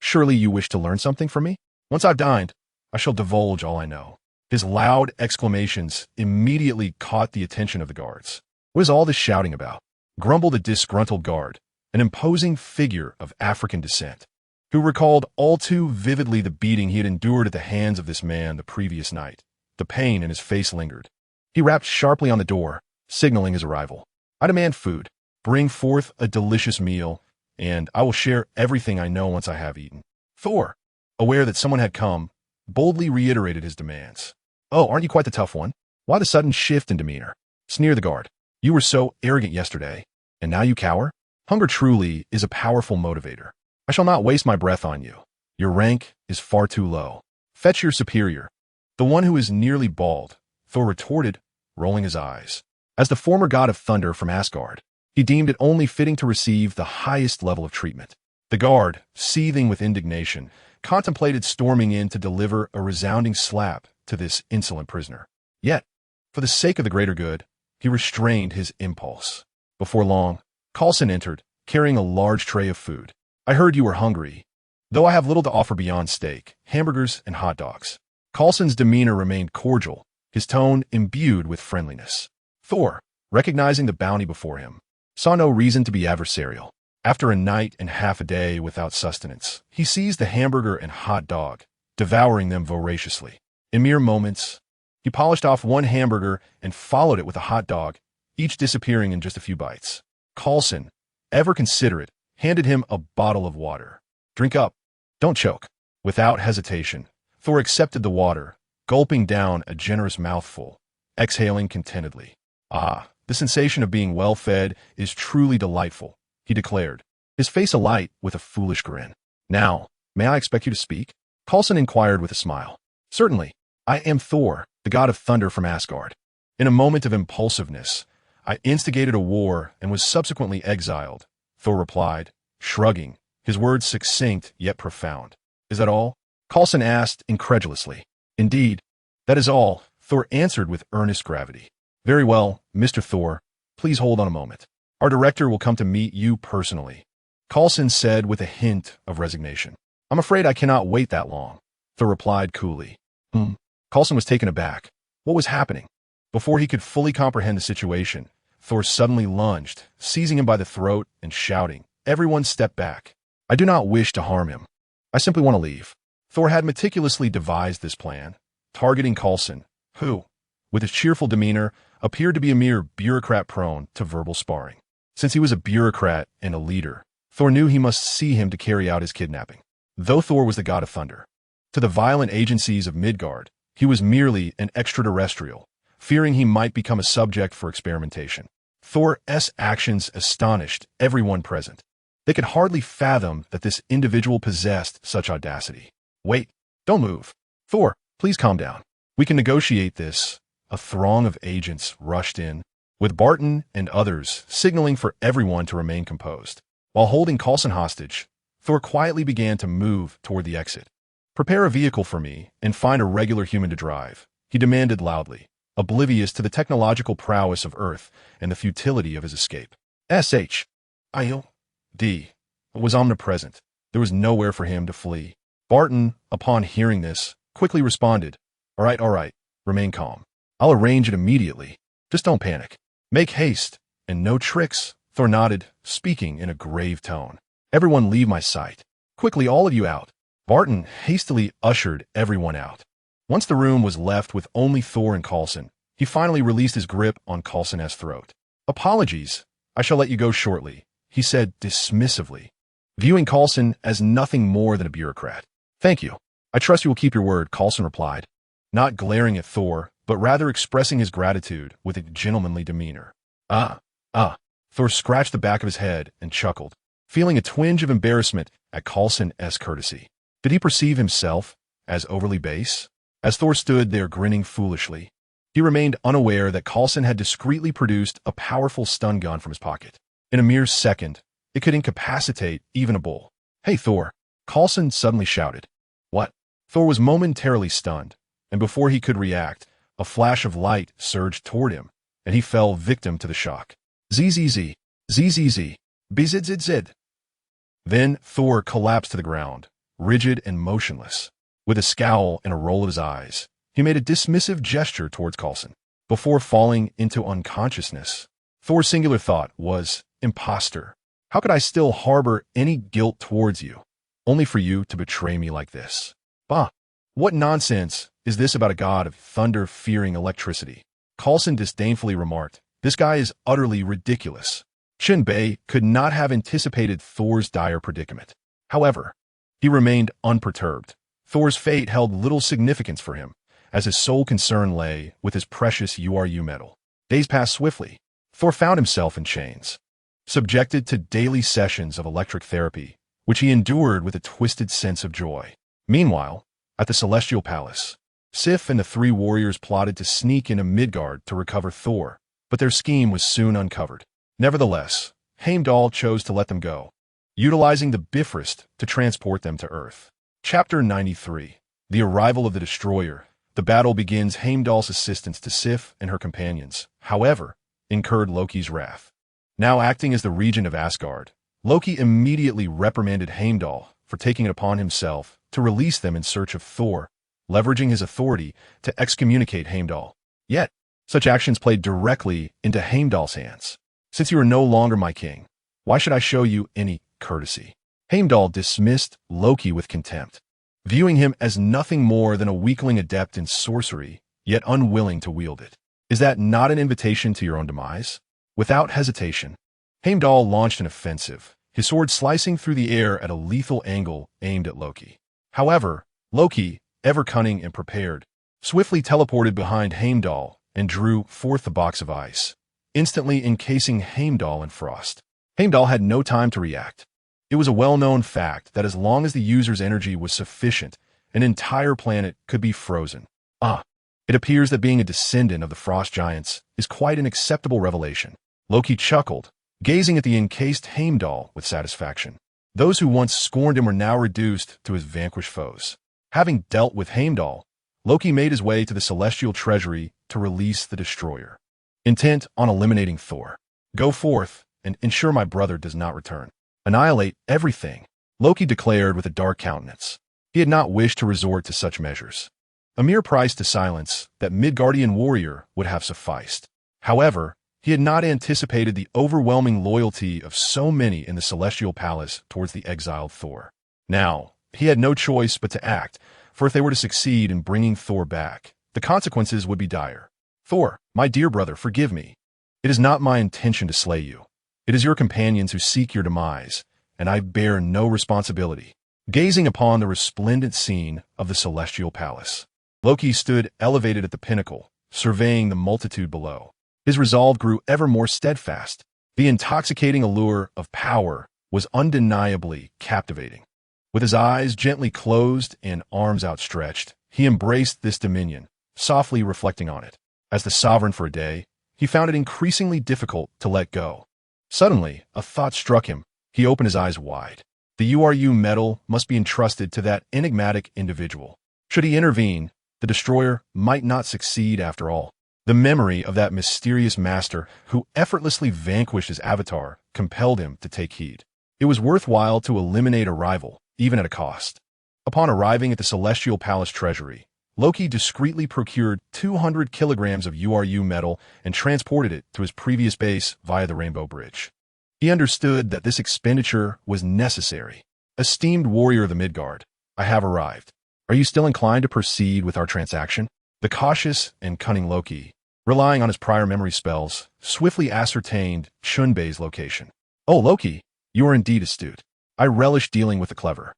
Speaker 1: Surely you wish to learn something from me? Once I've dined, I shall divulge all I know." His loud exclamations immediately caught the attention of the guards. What is all this shouting about? Grumbled a disgruntled guard, an imposing figure of African descent, who recalled all too vividly the beating he had endured at the hands of this man the previous night. The pain in his face lingered. He rapped sharply on the door, signaling his arrival. "I demand food. Bring forth a delicious meal, and I will share everything I know once I have eaten." Thor, aware that someone had come, boldly reiterated his demands. "Oh, aren't you quite the tough one? Why the sudden shift in demeanor?" sneered the guard. "You were so arrogant yesterday, and now you cower? Hunger truly is a powerful motivator. I shall not waste my breath on you. Your rank is far too low. Fetch your superior." "The one who is nearly bald," Thor retorted, rolling his eyes. As the former god of thunder from Asgard, he deemed it only fitting to receive the highest level of treatment. The guard, seething with indignation, contemplated storming in to deliver a resounding slap to this insolent prisoner. Yet, for the sake of the greater good, he restrained his impulse. Before long, Coulson entered, carrying a large tray of food. I heard you were hungry, though I have little to offer beyond steak, hamburgers, and hot dogs. Coulson's demeanor remained cordial, his tone imbued with friendliness. Thor, recognizing the bounty before him, saw no reason to be adversarial. After a night and half a day without sustenance, he seized the hamburger and hot dog, devouring them voraciously. In mere moments, he polished off one hamburger and followed it with a hot dog, each disappearing in just a few bites. Coulson, ever considerate, handed him a bottle of water. Drink up. Don't choke. Without hesitation, Thor accepted the water, gulping down a generous mouthful, exhaling contentedly. Ah, the sensation of being well-fed is truly delightful, he declared, his face alight with a foolish grin. Now, may I expect you to speak? Coulson inquired with a smile. Certainly. I am Thor, the god of thunder from Asgard. In a moment of impulsiveness, I instigated a war and was subsequently exiled, Thor replied, shrugging, his words succinct yet profound. Is that all? Coulson asked incredulously. Indeed, that is all, Thor answered with earnest gravity. Very well, Mr. Thor, please hold on a moment. Our director will come to meet you personally, Coulson said with a hint of resignation. I'm afraid I cannot wait that long, Thor replied coolly. Coulson was taken aback. What was happening? Before he could fully comprehend the situation, Thor suddenly lunged, seizing him by the throat and shouting, Everyone step back. I do not wish to harm him. I simply want to leave. Thor had meticulously devised this plan, targeting Coulson, who, with his cheerful demeanor, appeared to be a mere bureaucrat prone to verbal sparring. Since he was a bureaucrat and a leader, Thor knew he must see him to carry out his kidnapping. Though Thor was the god of thunder, to the violent agencies of Midgard, he was merely an extraterrestrial, fearing he might become a subject for experimentation. Thor's actions astonished everyone present. They could hardly fathom that this individual possessed such audacity. Wait, don't move. Thor, please calm down. We can negotiate this. A throng of agents rushed in, with Barton and others signaling for everyone to remain composed. While holding Coulson hostage, Thor quietly began to move toward the exit. Prepare a vehicle for me and find a regular human to drive, he demanded loudly, oblivious to the technological prowess of Earth and the futility of his escape. D was omnipresent. There was nowhere for him to flee. Barton, upon hearing this, quickly responded, all right, remain calm. I'll arrange it immediately. Just don't panic. Make haste, and no tricks, Thor nodded, speaking in a grave tone. Everyone leave my sight. Quickly, all of you out. Barton hastily ushered everyone out. Once the room was left with only Thor and Coulson, he finally released his grip on Coulson's throat. Apologies, I shall let you go shortly, he said dismissively, viewing Coulson as nothing more than a bureaucrat. Thank you. I trust you will keep your word, Coulson replied, not glaring at Thor, but rather expressing his gratitude with a gentlemanly demeanor. Thor scratched the back of his head and chuckled, feeling a twinge of embarrassment at Coulson's courtesy. Did he perceive himself as overly base? As Thor stood there grinning foolishly, he remained unaware that Coulson had discreetly produced a powerful stun gun from his pocket. In a mere second, it could incapacitate even a bull. Hey, Thor, Coulson suddenly shouted. What? Thor was momentarily stunned, and before he could react, a flash of light surged toward him, and he fell victim to the shock. ZZZ, ZZZ, BZZZ. Then Thor collapsed to the ground, rigid and motionless. With a scowl and a roll of his eyes, he made a dismissive gesture towards Coulson. Before falling into unconsciousness, Thor's singular thought was, imposter. How could I still harbor any guilt towards you, only for you to betray me like this? Bah! What nonsense is this about a god of thunder fearing electricity? Coulson disdainfully remarked, this guy is utterly ridiculous. Chen Bei could not have anticipated Thor's dire predicament. However, he remained unperturbed. Thor's fate held little significance for him, as his sole concern lay with his precious URU metal. Days passed swiftly. Thor found himself in chains, subjected to daily sessions of electric therapy, which he endured with a twisted sense of joy. Meanwhile, at the Celestial Palace, Sif and the three warriors plotted to sneak into Midgard to recover Thor, but their scheme was soon uncovered. Nevertheless, Heimdall chose to let them go, utilizing the Bifrost to transport them to Earth. Chapter 93. The Arrival of the Destroyer. The battle begins. Heimdall's assistance to Sif and her companions, however, incurred Loki's wrath. Now acting as the regent of Asgard, Loki immediately reprimanded Heimdall for taking it upon himself to release them in search of Thor, leveraging his authority to excommunicate Heimdall. Yet, such actions played directly into Heimdall's hands. Since you are no longer my king, why should I show you any courtesy? Heimdall dismissed Loki with contempt, viewing him as nothing more than a weakling adept in sorcery, yet unwilling to wield it. Is that not an invitation to your own demise? Without hesitation, Heimdall launched an offensive, his sword slicing through the air at a lethal angle aimed at Loki. However, Loki, ever cunning and prepared, swiftly teleported behind Heimdall and drew forth the box of ice, instantly encasing Heimdall in frost. Heimdall had no time to react. It was a well-known fact that as long as the user's energy was sufficient, an entire planet could be frozen. It appears that being a descendant of the frost giants is quite an acceptable revelation. Loki chuckled, gazing at the encased Heimdall with satisfaction. Those who once scorned him were now reduced to his vanquished foes. Having dealt with Heimdall, Loki made his way to the celestial treasury to release the destroyer, intent on eliminating Thor. Go forth and ensure my brother does not return. Annihilate everything, Loki declared with a dark countenance. He had not wished to resort to such measures. A mere price to silence that Midgardian warrior would have sufficed. However, he had not anticipated the overwhelming loyalty of so many in the Celestial Palace towards the exiled Thor. Now, he had no choice but to act, for if they were to succeed in bringing Thor back, the consequences would be dire. Thor, my dear brother, forgive me. It is not my intention to slay you. It is your companions who seek your demise, and I bear no responsibility. Gazing upon the resplendent scene of the Celestial Palace, Loki stood elevated at the pinnacle, surveying the multitude below. His resolve grew ever more steadfast. The intoxicating allure of power was undeniably captivating. With his eyes gently closed and arms outstretched, he embraced this dominion, softly reflecting on it. As the sovereign for a day, he found it increasingly difficult to let go. Suddenly, a thought struck him. He opened his eyes wide. The URU medal must be entrusted to that enigmatic individual. Should he intervene, the destroyer might not succeed after all. The memory of that mysterious master who effortlessly vanquished his avatar compelled him to take heed. It was worthwhile to eliminate a rival, even at a cost. Upon arriving at the Celestial Palace treasury, Loki discreetly procured 200 kilograms of URU metal and transported it to his previous base via the Rainbow Bridge. He understood that this expenditure was necessary. Esteemed warrior of the Midgard, I have arrived. Are you still inclined to proceed with our transaction? The cautious and cunning Loki, relying on his prior memory spells, swiftly ascertained Chen Bei's location. Oh, Loki, you are indeed astute. I relish dealing with the clever.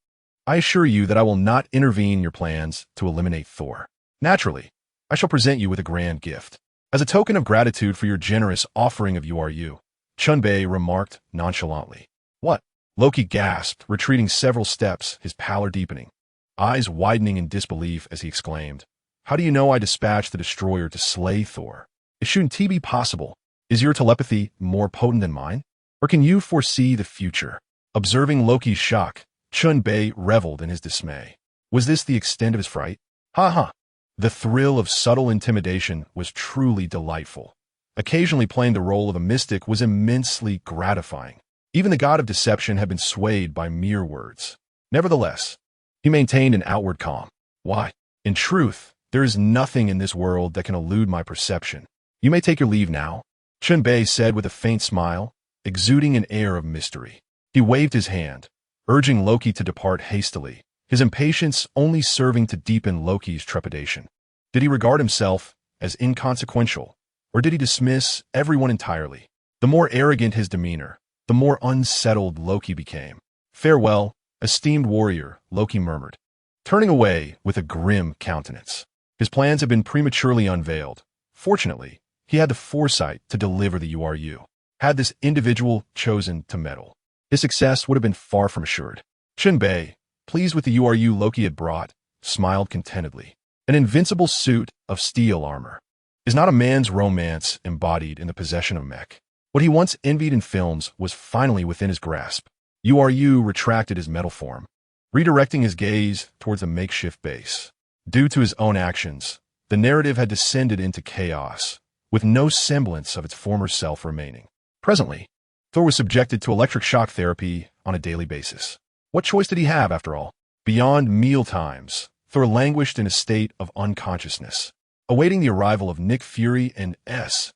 Speaker 1: I assure you that I will not intervene in your plans to eliminate Thor. Naturally, I shall present you with a grand gift. As a token of gratitude for your generous offering of URU, Chen Bei remarked nonchalantly. What? Loki gasped, retreating several steps, his pallor deepening, eyes widening in disbelief as he exclaimed, How do you know I dispatched the destroyer to slay Thor? It shouldn't be possible. Is your telepathy more potent than mine? Or can you foresee the future? Observing Loki's shock, Chen Bei reveled in his dismay. Was this the extent of his fright? Ha! The thrill of subtle intimidation was truly delightful. Occasionally playing the role of a mystic was immensely gratifying. Even the god of deception had been swayed by mere words. Nevertheless, he maintained an outward calm. Why? In truth, there is nothing in this world that can elude my perception. You may take your leave now, Chen Bei said with a faint smile, exuding an air of mystery. He waved his hand, urging Loki to depart hastily, his impatience only serving to deepen Loki's trepidation. Did he regard himself as inconsequential, or did he dismiss everyone entirely? The more arrogant his demeanor, the more unsettled Loki became. Farewell, esteemed warrior, Loki murmured, turning away with a grim countenance. His plans had been prematurely unveiled. Fortunately, he had the foresight to deliver the URU. Had this individual chosen to meddle, his success would have been far from assured. Chen Bei, pleased with the URU Loki had brought, smiled contentedly. An invincible suit of steel armor. Is not a man's romance embodied in the possession of mech? What he once envied in films was finally within his grasp. URU retracted his metal form, redirecting his gaze towards a makeshift base. Due to his own actions, the narrative had descended into chaos, with no semblance of its former self remaining. Presently, Thor was subjected to electric shock therapy on a daily basis. What choice did he have, after all? Beyond meal times, Thor languished in a state of unconsciousness, awaiting the arrival of Nick Fury and S.H.I.E.L.D.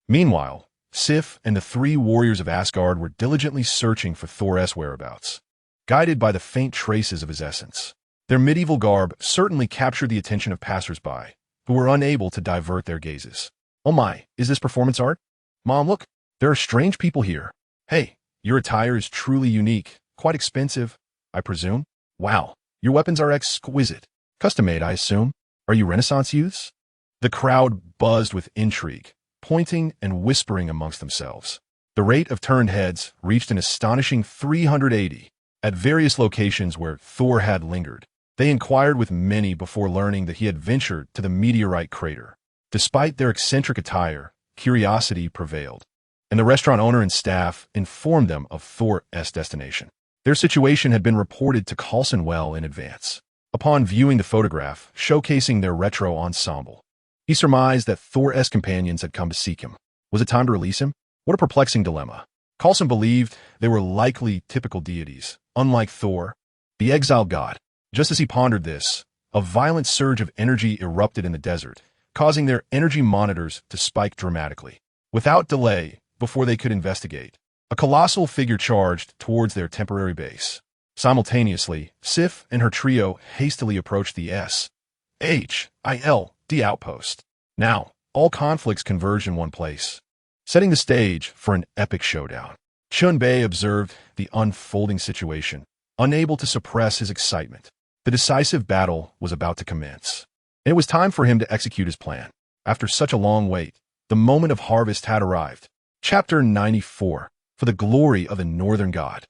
Speaker 1: Meanwhile, Sif and the three warriors of Asgard were diligently searching for Thor's whereabouts, guided by the faint traces of his essence. Their medieval garb certainly captured the attention of passers-by, who were unable to divert their gazes. Oh my, is this performance art? Mom, look, there are strange people here. Hey, your attire is truly unique, quite expensive, I presume. Wow, your weapons are exquisite. Custom-made, I assume. Are you Renaissance youths? The crowd buzzed with intrigue, pointing and whispering amongst themselves. The rate of turned heads reached an astonishing 380. At various locations where Thor had lingered, they inquired with many before learning that he had ventured to the meteorite crater. Despite their eccentric attire, curiosity prevailed, and the restaurant owner and staff informed them of Thor's destination. Their situation had been reported to Coulson well in advance. Upon viewing the photograph showcasing their retro ensemble, he surmised that Thor's companions had come to seek him. Was it time to release him? What a perplexing dilemma. Coulson believed they were likely typical deities, unlike Thor, the exiled god. Just as he pondered this, a violent surge of energy erupted in the desert, causing their energy monitors to spike dramatically. Without delay, before they could investigate, a colossal figure charged towards their temporary base. Simultaneously, Sif and her trio hastily approached the S.H.I.L.D. outpost. Now, all conflicts converge in one place, setting the stage for an epic showdown. Chen Bei observed the unfolding situation, unable to suppress his excitement. The decisive battle was about to commence, and it was time for him to execute his plan. After such a long wait, the moment of harvest had arrived. Chapter 94, For the Glory of the Northern God.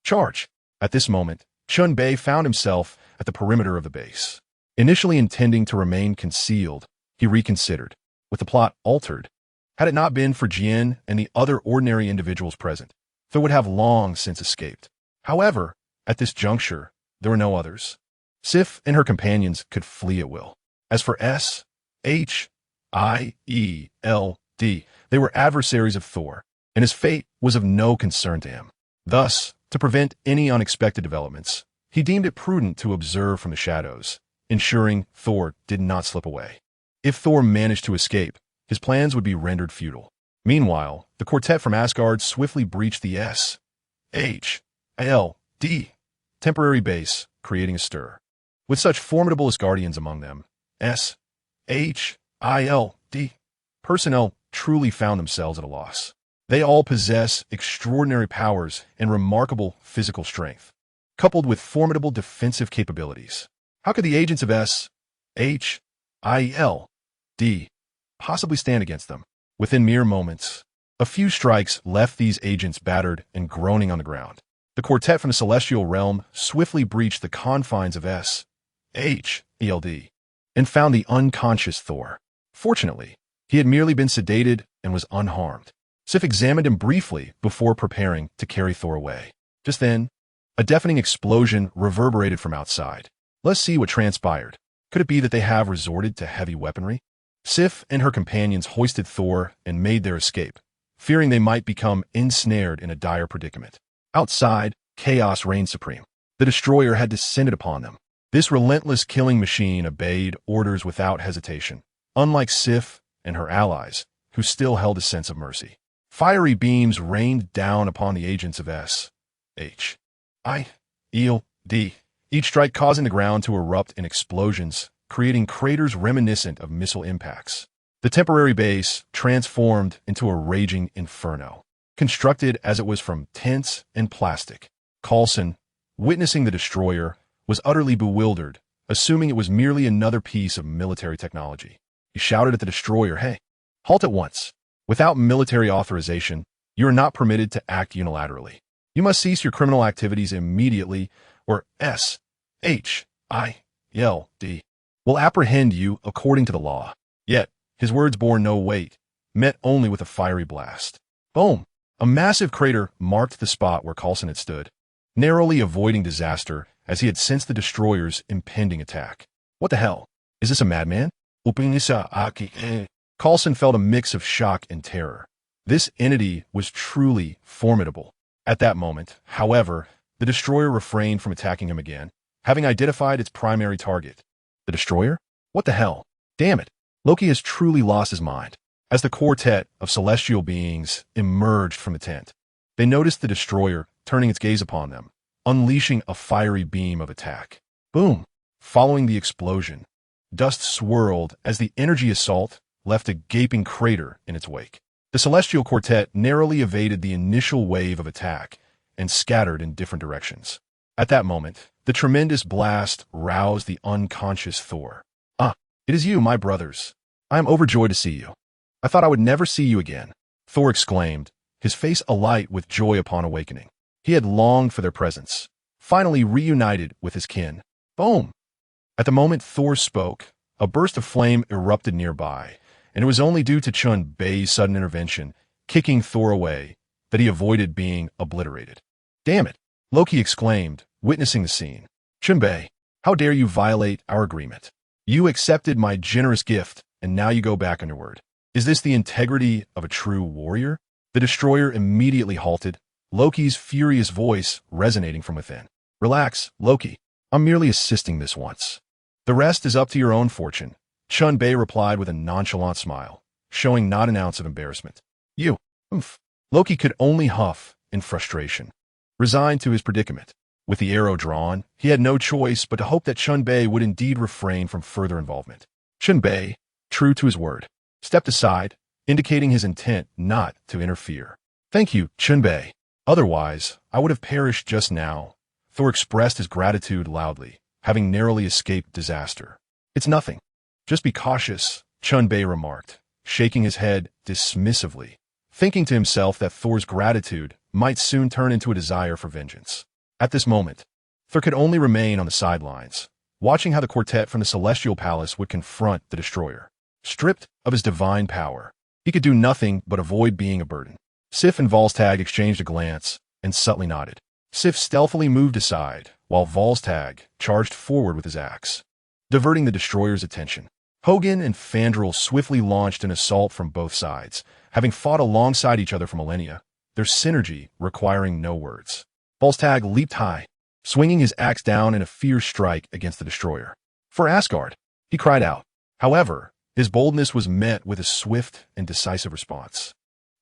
Speaker 1: Charge! At this moment, Chen Bei found himself at the perimeter of the base. Initially intending to remain concealed, he reconsidered, with the plot altered. Had it not been for Jian and the other ordinary individuals present, Thor would have long since escaped. However, at this juncture, there were no others. Sif and her companions could flee at will. As for S.H.I.E.L.D., they were adversaries of Thor, and his fate was of no concern to him. Thus, to prevent any unexpected developments, he deemed it prudent to observe from the shadows, ensuring Thor did not slip away. If Thor managed to escape, his plans would be rendered futile. Meanwhile, the quartet from Asgard swiftly breached the S.H.I.L.D. temporary base, creating a stir. With such formidable Asgardians among them, S.H.I.L.D. personnel truly found themselves at a loss. They all possess extraordinary powers and remarkable physical strength, coupled with formidable defensive capabilities. How could the agents of S.H.I.L.D. possibly stand against them? Within mere moments, a few strikes left these agents battered and groaning on the ground. The quartet from the celestial realm swiftly breached the confines of S.H.I.L.D. and found the unconscious Thor. Fortunately, he had merely been sedated and was unharmed. Sif examined him briefly before preparing to carry Thor away. Just then, a deafening explosion reverberated from outside. Let's see what transpired. Could it be that they have resorted to heavy weaponry? Sif and her companions hoisted Thor and made their escape, fearing they might become ensnared in a dire predicament. Outside, chaos reigned supreme. The destroyer had descended upon them. This relentless killing machine obeyed orders without hesitation, unlike Sif and her allies, who still held a sense of mercy. Fiery beams rained down upon the agents of S.H.I.L.D., each strike causing the ground to erupt in explosions, creating craters reminiscent of missile impacts. The temporary base transformed into a raging inferno, constructed as it was from tents and plastic. Coulson, witnessing the destroyer, was utterly bewildered, assuming it was merely another piece of military technology. He shouted at the destroyer, "Hey, halt at once. Without military authorization, you are not permitted to act unilaterally. You must cease your criminal activities immediately, or S.H.I.L.D. will apprehend you according to the law." Yet, his words bore no weight, met only with a fiery blast. Boom! A massive crater marked the spot where Coulson had stood, narrowly avoiding disaster as he had sensed the destroyer's impending attack. What the hell? Is this a madman? Coulson felt a mix of shock and terror. This entity was truly formidable. At that moment, however, the destroyer refrained from attacking him again, having identified its primary target. The destroyer? What the hell? Damn it. Loki has truly lost his mind. As the quartet of celestial beings emerged from the tent, they noticed the destroyer turning its gaze upon them, unleashing a fiery beam of attack. Boom! Following the explosion, dust swirled as the energy assault left a gaping crater in its wake. The celestial quartet narrowly evaded the initial wave of attack and scattered in different directions. At that moment, the tremendous blast roused the unconscious Thor. "Ah, it is you, my brothers. I am overjoyed to see you. I thought I would never see you again," Thor exclaimed, his face alight with joy upon awakening. He had longed for their presence, finally reunited with his kin. Boom! At the moment Thor spoke, a burst of flame erupted nearby, and it was only due to Chen Bei's sudden intervention, kicking Thor away, that he avoided being obliterated. "Damn it!" Loki exclaimed, witnessing the scene. "Chen Bei, how dare you violate our agreement? You accepted my generous gift, and now you go back on your word. Is this the integrity of a true warrior?" The destroyer immediately halted, Loki's furious voice resonating from within. "Relax, Loki. I'm merely assisting this once. The rest is up to your own fortune," Chen Bei replied with a nonchalant smile, showing not an ounce of embarrassment. "You, Loki could only huff in frustration, resigned to his predicament. With the arrow drawn, he had no choice but to hope that Chen Bei would indeed refrain from further involvement. Chen Bei, true to his word, stepped aside, indicating his intent not to interfere. "Thank you, Chen Bei. Otherwise, I would have perished just now." Thor expressed his gratitude loudly, having narrowly escaped disaster. "It's nothing. Just be cautious," Chen Bei remarked, shaking his head dismissively, thinking to himself that Thor's gratitude might soon turn into a desire for vengeance. At this moment, Thor could only remain on the sidelines, watching how the quartet from the Celestial Palace would confront the destroyer. Stripped of his divine power, he could do nothing but avoid being a burden. Sif and Volstagg exchanged a glance and subtly nodded. Sif stealthily moved aside, while Volstagg charged forward with his axe, diverting the destroyer's attention. Hogun and Fandral swiftly launched an assault from both sides, having fought alongside each other for millennia, their synergy requiring no words. Volstagg leaped high, swinging his axe down in a fierce strike against the destroyer. "For Asgard!" he cried out. However, his boldness was met with a swift and decisive response.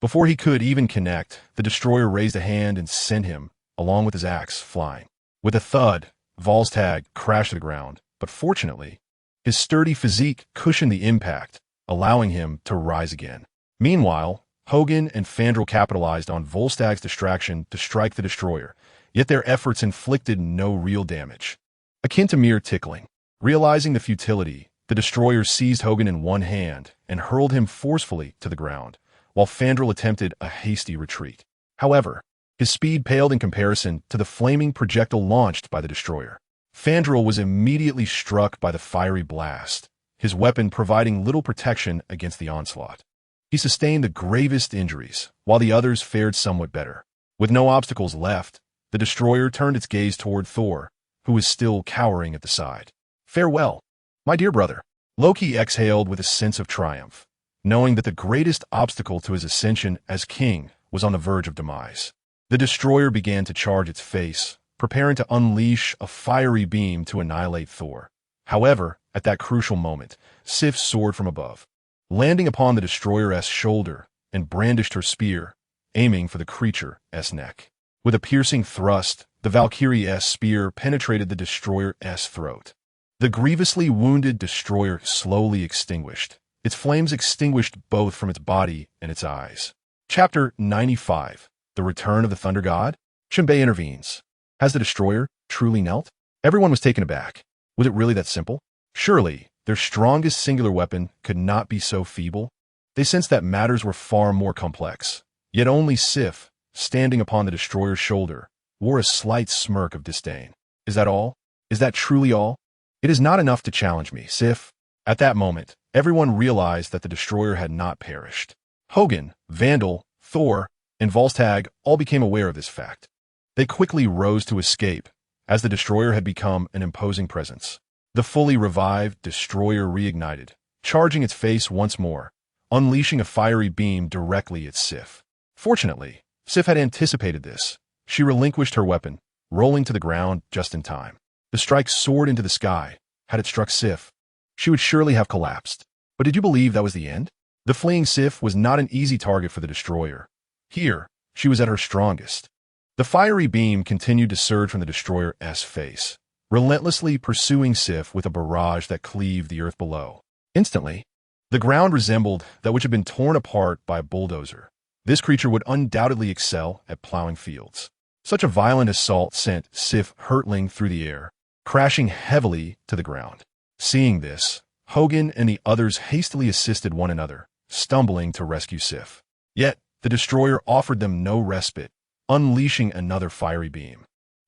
Speaker 1: Before he could even connect, the destroyer raised a hand and sent him, along with his axe, flying. With a thud, Volstagg crashed to the ground, but fortunately, his sturdy physique cushioned the impact, allowing him to rise again. Meanwhile, Hogun and Fandral capitalized on Volstagg's distraction to strike the destroyer, yet their efforts inflicted no real damage. Akin to mere tickling. Realizing the futility, the destroyer seized Hogun in one hand and hurled him forcefully to the ground, while Fandral attempted a hasty retreat. However, his speed paled in comparison to the flaming projectile launched by the destroyer. Fandral was immediately struck by the fiery blast, his weapon providing little protection against the onslaught. He sustained the gravest injuries, while the others fared somewhat better. With no obstacles left, the destroyer turned its gaze toward Thor, who was still cowering at the side. "Farewell, my dear brother." Loki exhaled with a sense of triumph, knowing that the greatest obstacle to his ascension as king was on the verge of demise. The destroyer began to charge its face, preparing to unleash a fiery beam to annihilate Thor. However, at that crucial moment, Sif soared from above, landing upon the destroyer's shoulder and brandished her spear, aiming for the creature's neck. With a piercing thrust, the Valkyrie's spear penetrated the destroyer's throat. The grievously wounded destroyer slowly extinguished. Its flames extinguished both from its body and its eyes. Chapter 95. The Return of the Thunder God? Chen Bei intervenes. Has the destroyer truly knelt? Everyone was taken aback. Was it really that simple? Surely, their strongest singular weapon could not be so feeble. They sensed that matters were far more complex. Yet only Sif, standing upon the destroyer's shoulder, wore a slight smirk of disdain. "Is that all? Is that truly all? It is not enough to challenge me, Sif." At that moment, everyone realized that the destroyer had not perished. Hogun, Vandal, Thor, and Volstagg all became aware of this fact. They quickly rose to escape, as the destroyer had become an imposing presence. The fully revived destroyer reignited, charging its face once more, unleashing a fiery beam directly at Sif. Fortunately, Sif had anticipated this. She relinquished her weapon, rolling to the ground just in time. The strike soared into the sky. Had it struck Sif, she would surely have collapsed. But did you believe that was the end? The fleeing Sif was not an easy target for the destroyer. Here, she was at her strongest. The fiery beam continued to surge from the destroyer's face, relentlessly pursuing Sif with a barrage that cleaved the earth below. Instantly, the ground resembled that which had been torn apart by a bulldozer. This creature would undoubtedly excel at plowing fields. Such a violent assault sent Sif hurtling through the air, crashing heavily to the ground. Seeing this, Hogan and the others hastily assisted one another, stumbling to rescue Sif. Yet, the destroyer offered them no respite, unleashing another fiery beam.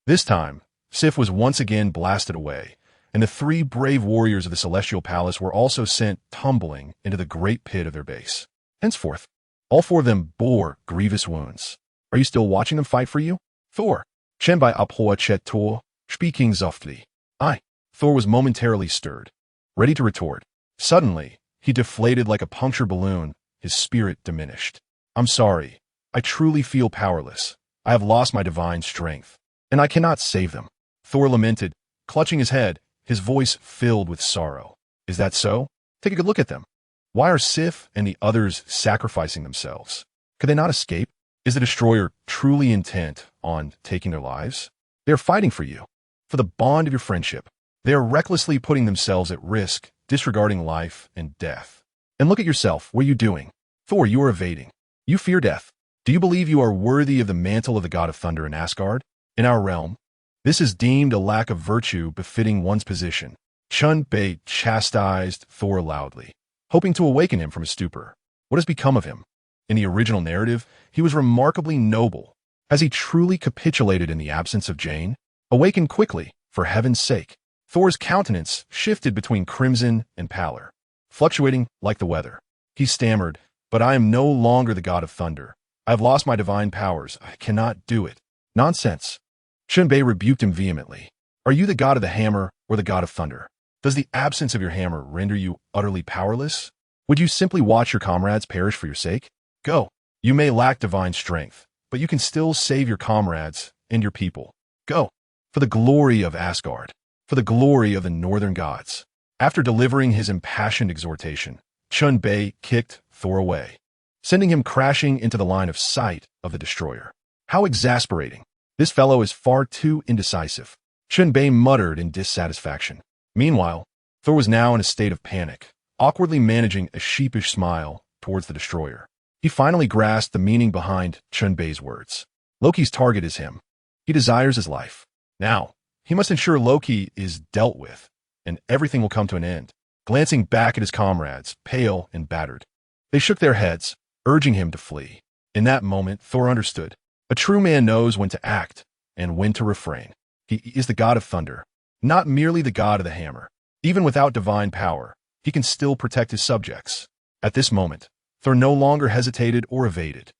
Speaker 1: This time, Sif was once again blasted away, and the 3 brave warriors of the Celestial Palace were also sent tumbling into the great pit of their base. Henceforth, all 4 of them bore grievous wounds. Are you still watching them fight for you? Thor. Chen Bei abhoa chet Tor, speaking softly. Thor was momentarily stirred, ready to retort. Suddenly, he deflated like a punctured balloon, his spirit diminished. I'm sorry. I truly feel powerless. I have lost my divine strength, and I cannot save them. Thor lamented, clutching his head, his voice filled with sorrow. Is that so? Take a good look at them. Why are Sif and the others sacrificing themselves? Could they not escape? Is the destroyer truly intent on taking their lives? They are fighting for you, for the bond of your friendship. They are recklessly putting themselves at risk, disregarding life and death. And look at yourself. What are you doing? Thor, you are evading. You fear death. Do you believe you are worthy of the mantle of the god of thunder in Asgard? In our realm, this is deemed a lack of virtue befitting one's position. Chen Bei chastised Thor loudly, hoping to awaken him from his stupor. What has become of him? In the original narrative, he was remarkably noble. Has he truly capitulated in the absence of Jane? Awaken quickly, for heaven's sake. Thor's countenance shifted between crimson and pallor, fluctuating like the weather. He stammered, but I am no longer the god of thunder. I have lost my divine powers. I cannot do it. Nonsense. Chen Bei rebuked him vehemently. Are you the god of the hammer or the god of thunder? Does the absence of your hammer render you utterly powerless? Would you simply watch your comrades perish for your sake? Go. You may lack divine strength, but you can still save your comrades and your people. Go. For the glory of Asgard. For the glory of the northern gods. After delivering his impassioned exhortation, Chen Bei kicked Thor away, sending him crashing into the line of sight of the destroyer. How exasperating. This fellow is far too indecisive. Chen Bei muttered in dissatisfaction. Meanwhile, Thor was now in a state of panic, awkwardly managing a sheepish smile towards the destroyer. He finally grasped the meaning behind Chen Bei's words. Loki's target is him. He desires his life. Now, he must ensure Loki is dealt with, and everything will come to an end. Glancing back at his comrades, pale and battered, they shook their heads, urging him to flee. In that moment, Thor understood. A true man knows when to act and when to refrain. He is the god of thunder, not merely the god of the hammer. Even without divine power, he can still protect his subjects. At this moment, Thor no longer hesitated or evaded.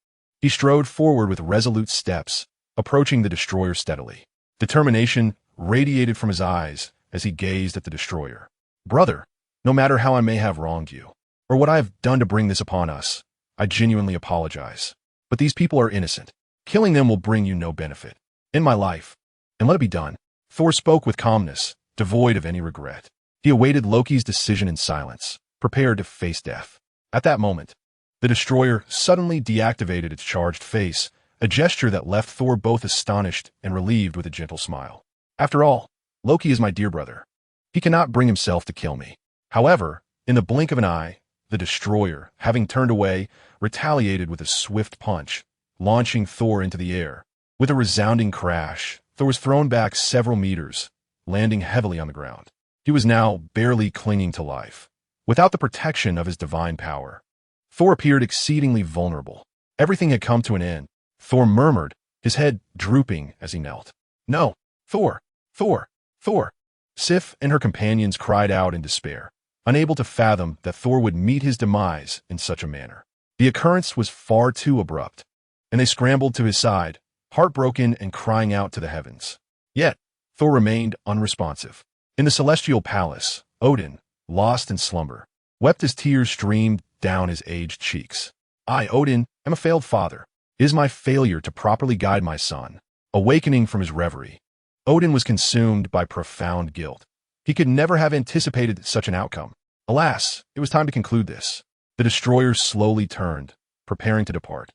Speaker 1: He strode forward with resolute steps, approaching the destroyer steadily. Determination radiated from his eyes as he gazed at the destroyer. Brother, no matter how I may have wronged you, or what I have done to bring this upon us, I genuinely apologize. But these people are innocent. Killing them will bring you no benefit. In my life, and let it be done. Thor spoke with calmness, devoid of any regret. He awaited Loki's decision in silence, prepared to face death. At that moment, the destroyer suddenly deactivated its charged face, a gesture that left Thor both astonished and relieved with a gentle smile. After all, Loki is my dear brother. He cannot bring himself to kill me. However, in the blink of an eye, the destroyer, having turned away, retaliated with a swift punch, launching Thor into the air. With a resounding crash, Thor was thrown back several meters, landing heavily on the ground. He was now barely clinging to life, without the protection of his divine power. Thor appeared exceedingly vulnerable. Everything had come to an end. Thor murmured, his head drooping as he knelt. No, Thor, Thor, Thor. Sif and her companions cried out in despair, unable to fathom that Thor would meet his demise in such a manner. The occurrence was far too abrupt, and they scrambled to his side, heartbroken and crying out to the heavens. Yet, Thor remained unresponsive. In the celestial palace, Odin, lost in slumber, wept as tears streamed down his aged cheeks. I, Odin, am a failed father. It is my failure to properly guide my son. Awakening from his reverie, Odin was consumed by profound guilt. He could never have anticipated such an outcome. Alas, it was time to conclude this. The destroyer slowly turned, preparing to depart.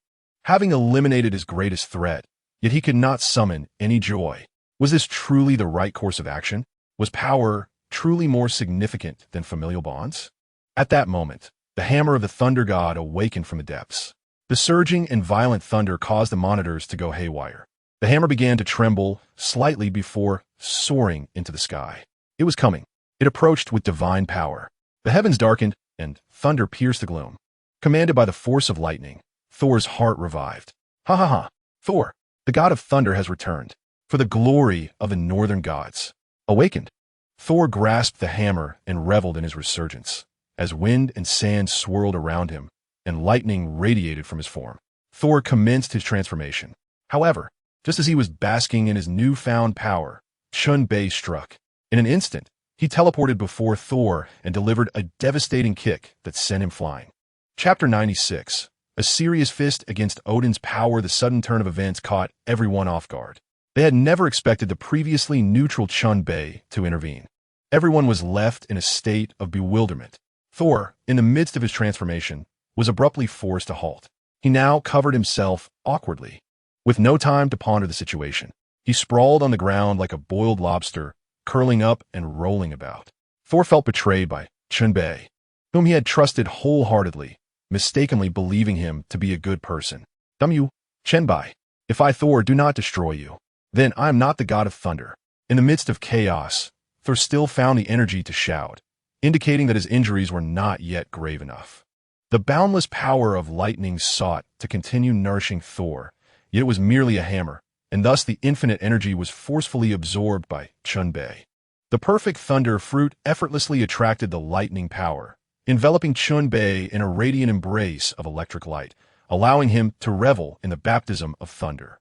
Speaker 1: Having eliminated his greatest threat, yet he could not summon any joy. Was this truly the right course of action? Was power truly more significant than familial bonds? At that moment, the hammer of the thunder god awakened from the depths. The surging and violent thunder caused the monitors to go haywire. The hammer began to tremble slightly before soaring into the sky. It was coming. It approached with divine power. The heavens darkened, and thunder pierced the gloom. Commanded by the force of lightning, Thor's heart revived. Ha ha ha! Thor, the god of thunder, has returned. For the glory of the northern gods. Awakened, Thor grasped the hammer and reveled in his resurgence. As wind and sand swirled around him, and lightning radiated from his form, Thor commenced his transformation. However, just as he was basking in his newfound power, Chen Bei struck. In an instant, he teleported before Thor and delivered a devastating kick that sent him flying. Chapter 96. A serious fist against Odin's power. The sudden turn of events caught everyone off guard. They had never expected the previously neutral Chen Bei to intervene. Everyone was left in a state of bewilderment. Thor, in the midst of his transformation, was abruptly forced to halt. He now covered himself awkwardly. With no time to ponder the situation, he sprawled on the ground like a boiled lobster, curling up and rolling about. Thor felt betrayed by Chen Bei, whom he had trusted wholeheartedly, mistakenly believing him to be a good person. Damn you, Chen Bei. If I, Thor, do not destroy you, then I am not the god of thunder. In the midst of chaos, Thor still found the energy to shout, indicating that his injuries were not yet grave enough. The boundless power of lightning sought to continue nourishing Thor, yet it was merely a hammer, and thus the infinite energy was forcefully absorbed by Chen Bei. The perfect thunder fruit effortlessly attracted the lightning power, enveloping Chen Bei in a radiant embrace of electric light, allowing him to revel in the baptism of thunder.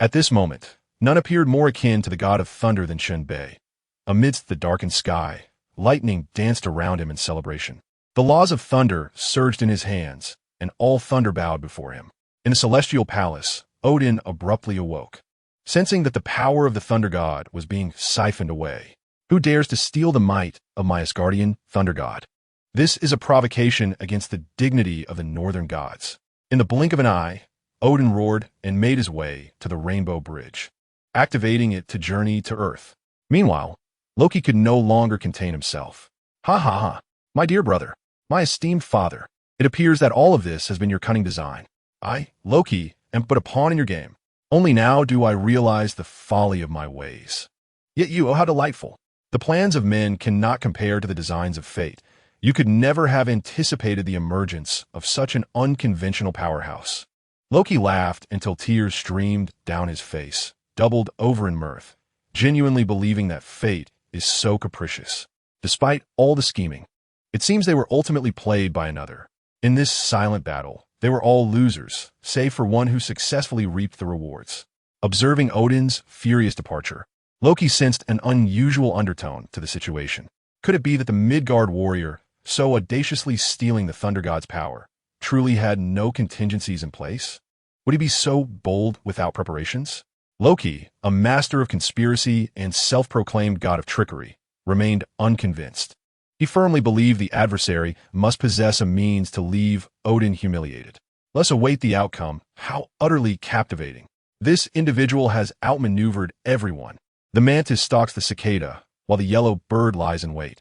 Speaker 1: At this moment, none appeared more akin to the god of thunder than Chen Bei. Amidst the darkened sky, lightning danced around him in celebration. The laws of thunder surged in his hands, and all thunder bowed before him. In the celestial palace, Odin abruptly awoke, sensing that the power of the thunder god was being siphoned away. Who dares to steal the might of my Asgardian thunder god? This is a provocation against the dignity of the northern gods. In the blink of an eye, Odin roared and made his way to the Rainbow Bridge, activating it to journey to Earth. Meanwhile, Loki could no longer contain himself. Ha ha ha, my dear brother, my esteemed father, it appears that all of this has been your cunning design. I, Loki, am but a pawn in your game. Only now do I realize the folly of my ways. Yet you, oh how delightful. The plans of men cannot compare to the designs of fate. You could never have anticipated the emergence of such an unconventional powerhouse. Loki laughed until tears streamed down his face, doubled over in mirth, genuinely believing that fate is so capricious. Despite all the scheming, it seems they were ultimately played by another. In this silent battle, they were all losers, save for one who successfully reaped the rewards. Observing Odin's furious departure, Loki sensed an unusual undertone to the situation. Could it be that the Midgard warrior, so audaciously stealing the thunder god's power, truly had no contingencies in place? Would he be so bold without preparations? Loki, a master of conspiracy and self-proclaimed god of trickery, remained unconvinced. He firmly believed the adversary must possess a means to leave Odin humiliated. Let's await the outcome. How utterly captivating. This individual has outmaneuvered everyone. The mantis stalks the cicada, while the yellow bird lies in wait.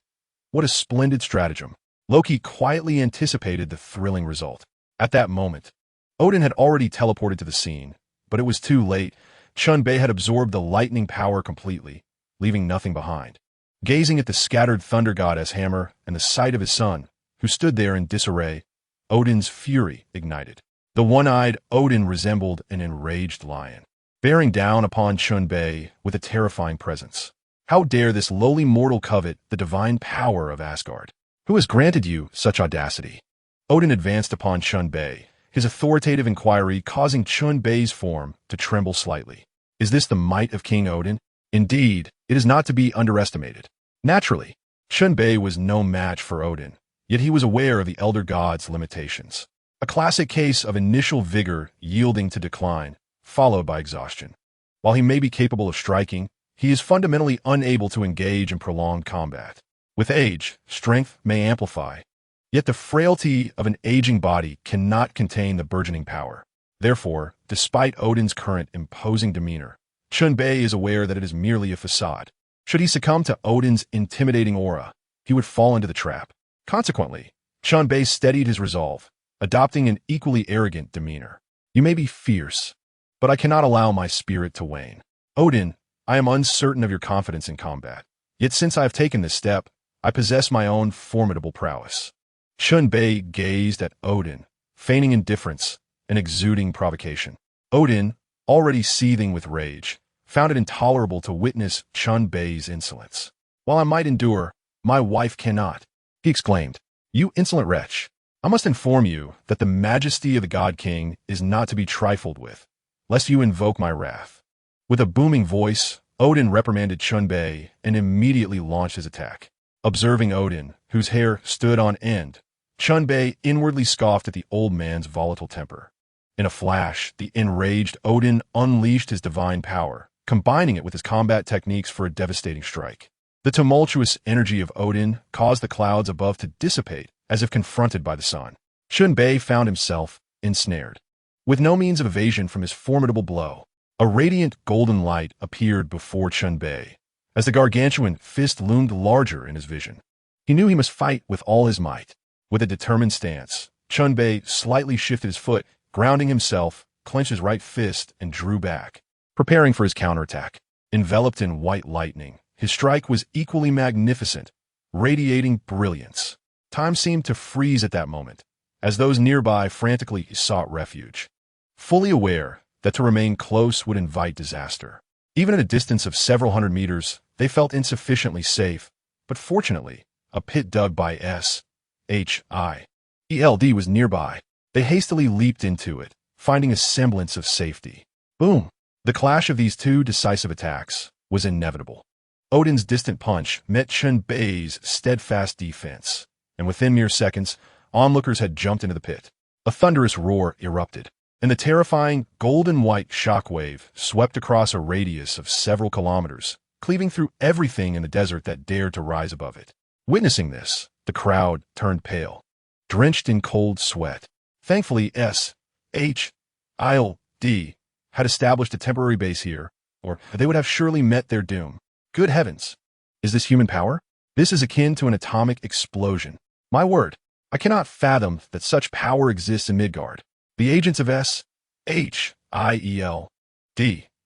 Speaker 1: What a splendid stratagem. Loki quietly anticipated the thrilling result. At that moment, Odin had already teleported to the scene, but it was too late. Chen Bei had absorbed the lightning power completely, leaving nothing behind. Gazing at the scattered thunder goddess hammer and the sight of his son, who stood there in disarray, Odin's fury ignited. The one-eyed Odin resembled an enraged lion, bearing down upon Chen Bei with a terrifying presence. How dare this lowly mortal covet the divine power of Asgard? Who has granted you such audacity? Odin advanced upon Chen Bei, his authoritative inquiry causing Chen Bei's form to tremble slightly. Is this the might of King Odin? Indeed, it is not to be underestimated. Naturally, Chen Bei was no match for Odin, Yet he was aware of the elder god's limitations. A classic case of initial vigor yielding to decline, followed by exhaustion. While he may be capable of striking, he is fundamentally unable to engage in prolonged combat. With age, strength may amplify, yet the frailty of an aging body cannot contain the burgeoning power. Therefore, despite Odin's current imposing demeanor, Chen Bei is aware that it is merely a facade. Should he succumb to Odin's intimidating aura, he would fall into the trap. Consequently, Chen Bei steadied his resolve, adopting an equally arrogant demeanor. You may be fierce, but I cannot allow my spirit to wane. Odin, I am uncertain of your confidence in combat. Yet since I have taken this step, I possess my own formidable prowess. Chen Bei gazed at Odin, feigning indifference and exuding provocation. Odin, already seething with rage, found it intolerable to witness Chen Bei's insolence. While I might endure, my wife cannot, he exclaimed. You insolent wretch! I must inform you that the majesty of the God King is not to be trifled with, lest you invoke my wrath. With a booming voice, Odin reprimanded Chen Bei and immediately launched his attack. Observing Odin, whose hair stood on end, Chen Bei inwardly scoffed at the old man's volatile temper. In a flash, the enraged Odin unleashed his divine power, combining it with his combat techniques for a devastating strike. The tumultuous energy of Odin caused the clouds above to dissipate, as if confronted by the sun. Chen Bei found himself ensnared. With no means of evasion from his formidable blow, a radiant golden light appeared before Chen Bei, as the gargantuan fist loomed larger in his vision. He knew he must fight with all his might. With a determined stance, Chen Bei slightly shifted his foot, grounding himself, clenched his right fist, and drew back, preparing for his counterattack. Enveloped in white lightning, his strike was equally magnificent, radiating brilliance. Time seemed to freeze at that moment, as those nearby frantically sought refuge, fully aware that to remain close would invite disaster. Even at a distance of several hundred meters, they felt insufficiently safe, but fortunately, a pit dug by S.H.I.E.L.D. was nearby. They hastily leaped into it, finding a semblance of safety. Boom! The clash of these two decisive attacks was inevitable. Odin's distant punch met Chen Bei's steadfast defense, and within mere seconds, onlookers had jumped into the pit. A thunderous roar erupted, and the terrifying golden-white shockwave swept across a radius of several kilometers, cleaving through everything in the desert that dared to rise above it. Witnessing this, the crowd turned pale, drenched in cold sweat. Thankfully, S.H.I.L.D. had established a temporary base here, or they would have surely met their doom. Good heavens! Is this human power? This is akin to an atomic explosion. My word, I cannot fathom that such power exists in Midgard. The agents of S.H.I.E.L.D.,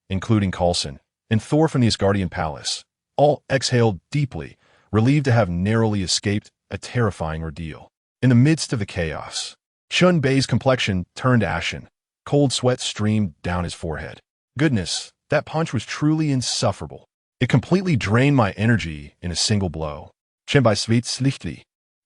Speaker 1: including Coulson and Thor from the Asgardian palace, all exhaled deeply, relieved to have narrowly escaped a terrifying ordeal. In the midst of the chaos, Chen Bei's complexion turned ashen. Cold sweat streamed down his forehead. Goodness, that punch was truly insufferable. It completely drained my energy in a single blow. Chen Bei slichtly,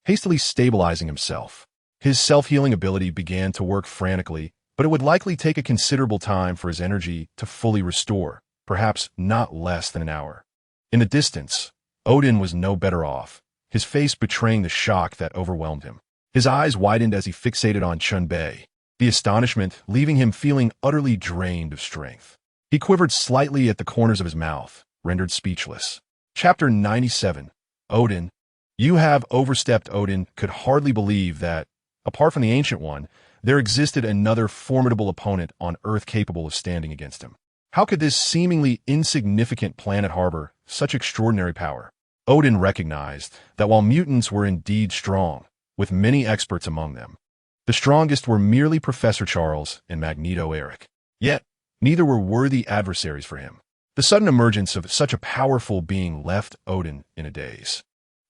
Speaker 1: hastily stabilizing himself. His self-healing ability began to work frantically, but it would likely take a considerable time for his energy to fully restore, perhaps not less than an hour. In the distance, Odin was no better off, his face betraying the shock that overwhelmed him. His eyes widened as he fixated on Chen Bei, the astonishment leaving him feeling utterly drained of strength. He quivered slightly at the corners of his mouth, rendered speechless. Chapter 97. Odin. You have overstepped. Odin could hardly believe that, apart from the Ancient One, there existed another formidable opponent on Earth capable of standing against him. How could this seemingly insignificant planet harbor such extraordinary power? Odin recognized that while mutants were indeed strong, with many experts among them, the strongest were merely Professor Charles and Magneto Eric. Yet, neither were worthy adversaries for him. The sudden emergence of such a powerful being left Odin in a daze.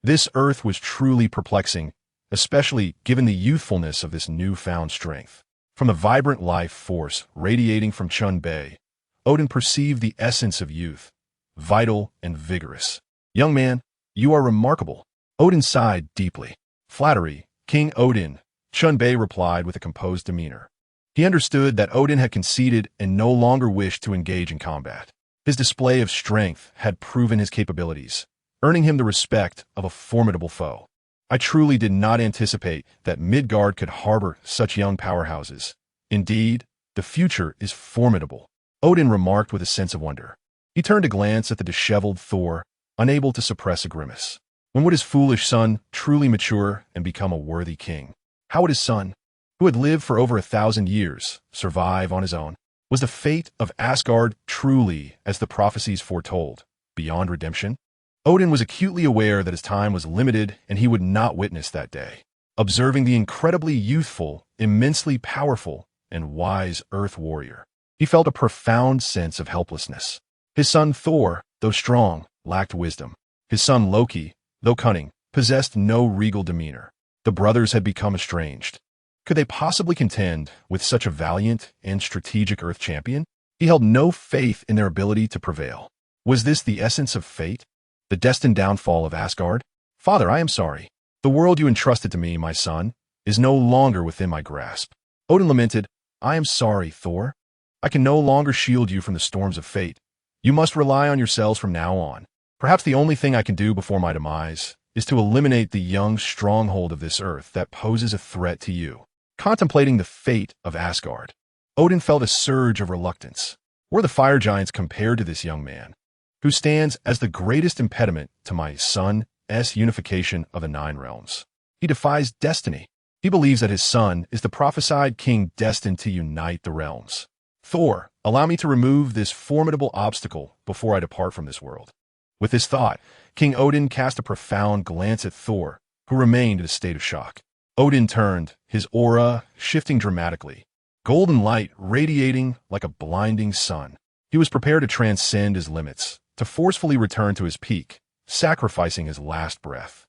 Speaker 1: This Earth was truly perplexing, especially given the youthfulness of this newfound strength. From the vibrant life force radiating from Chen Bei, Odin perceived the essence of youth, vital and vigorous. Young man, you are remarkable. Odin sighed deeply. Flattery, King Odin, Chen Bei replied with a composed demeanor. He understood that Odin had conceded and no longer wished to engage in combat. His display of strength had proven his capabilities, earning him the respect of a formidable foe. I truly did not anticipate that Midgard could harbor such young powerhouses. Indeed, the future is formidable, Odin remarked with a sense of wonder. He turned to glance at the disheveled Thor, unable to suppress a grimace. When would his foolish son truly mature and become a worthy king? How would his son, who had lived for over 1,000 years, survive on his own? Was the fate of Asgard truly, as the prophecies foretold, beyond redemption? Odin was acutely aware that his time was limited and he would not witness that day. Observing the incredibly youthful, immensely powerful, and wise Earth warrior, he felt a profound sense of helplessness. His son Thor, though strong, lacked wisdom. His son Loki, though cunning, possessed no regal demeanor. The brothers had become estranged. Could they possibly contend with such a valiant and strategic Earth champion? He held no faith in their ability to prevail. Was this the essence of fate? The destined downfall of Asgard? Father, I am sorry. The world you entrusted to me, my son, is no longer within my grasp. Odin lamented, I am sorry, Thor. I can no longer shield you from the storms of fate. You must rely on yourselves from now on. Perhaps the only thing I can do before my demise is to eliminate the young stronghold of this earth that poses a threat to you. Contemplating the fate of Asgard, Odin felt a surge of reluctance. Were the fire giants compared to this young man, who stands as the greatest impediment to my son's unification of the 9 realms? He defies destiny. He believes that his son is the prophesied king destined to unite the realms. Thor, allow me to remove this formidable obstacle before I depart from this world. With this thought, King Odin cast a profound glance at Thor, who remained in a state of shock. Odin turned, his aura shifting dramatically, golden light radiating like a blinding sun. He was prepared to transcend his limits, to forcefully return to his peak, sacrificing his last breath.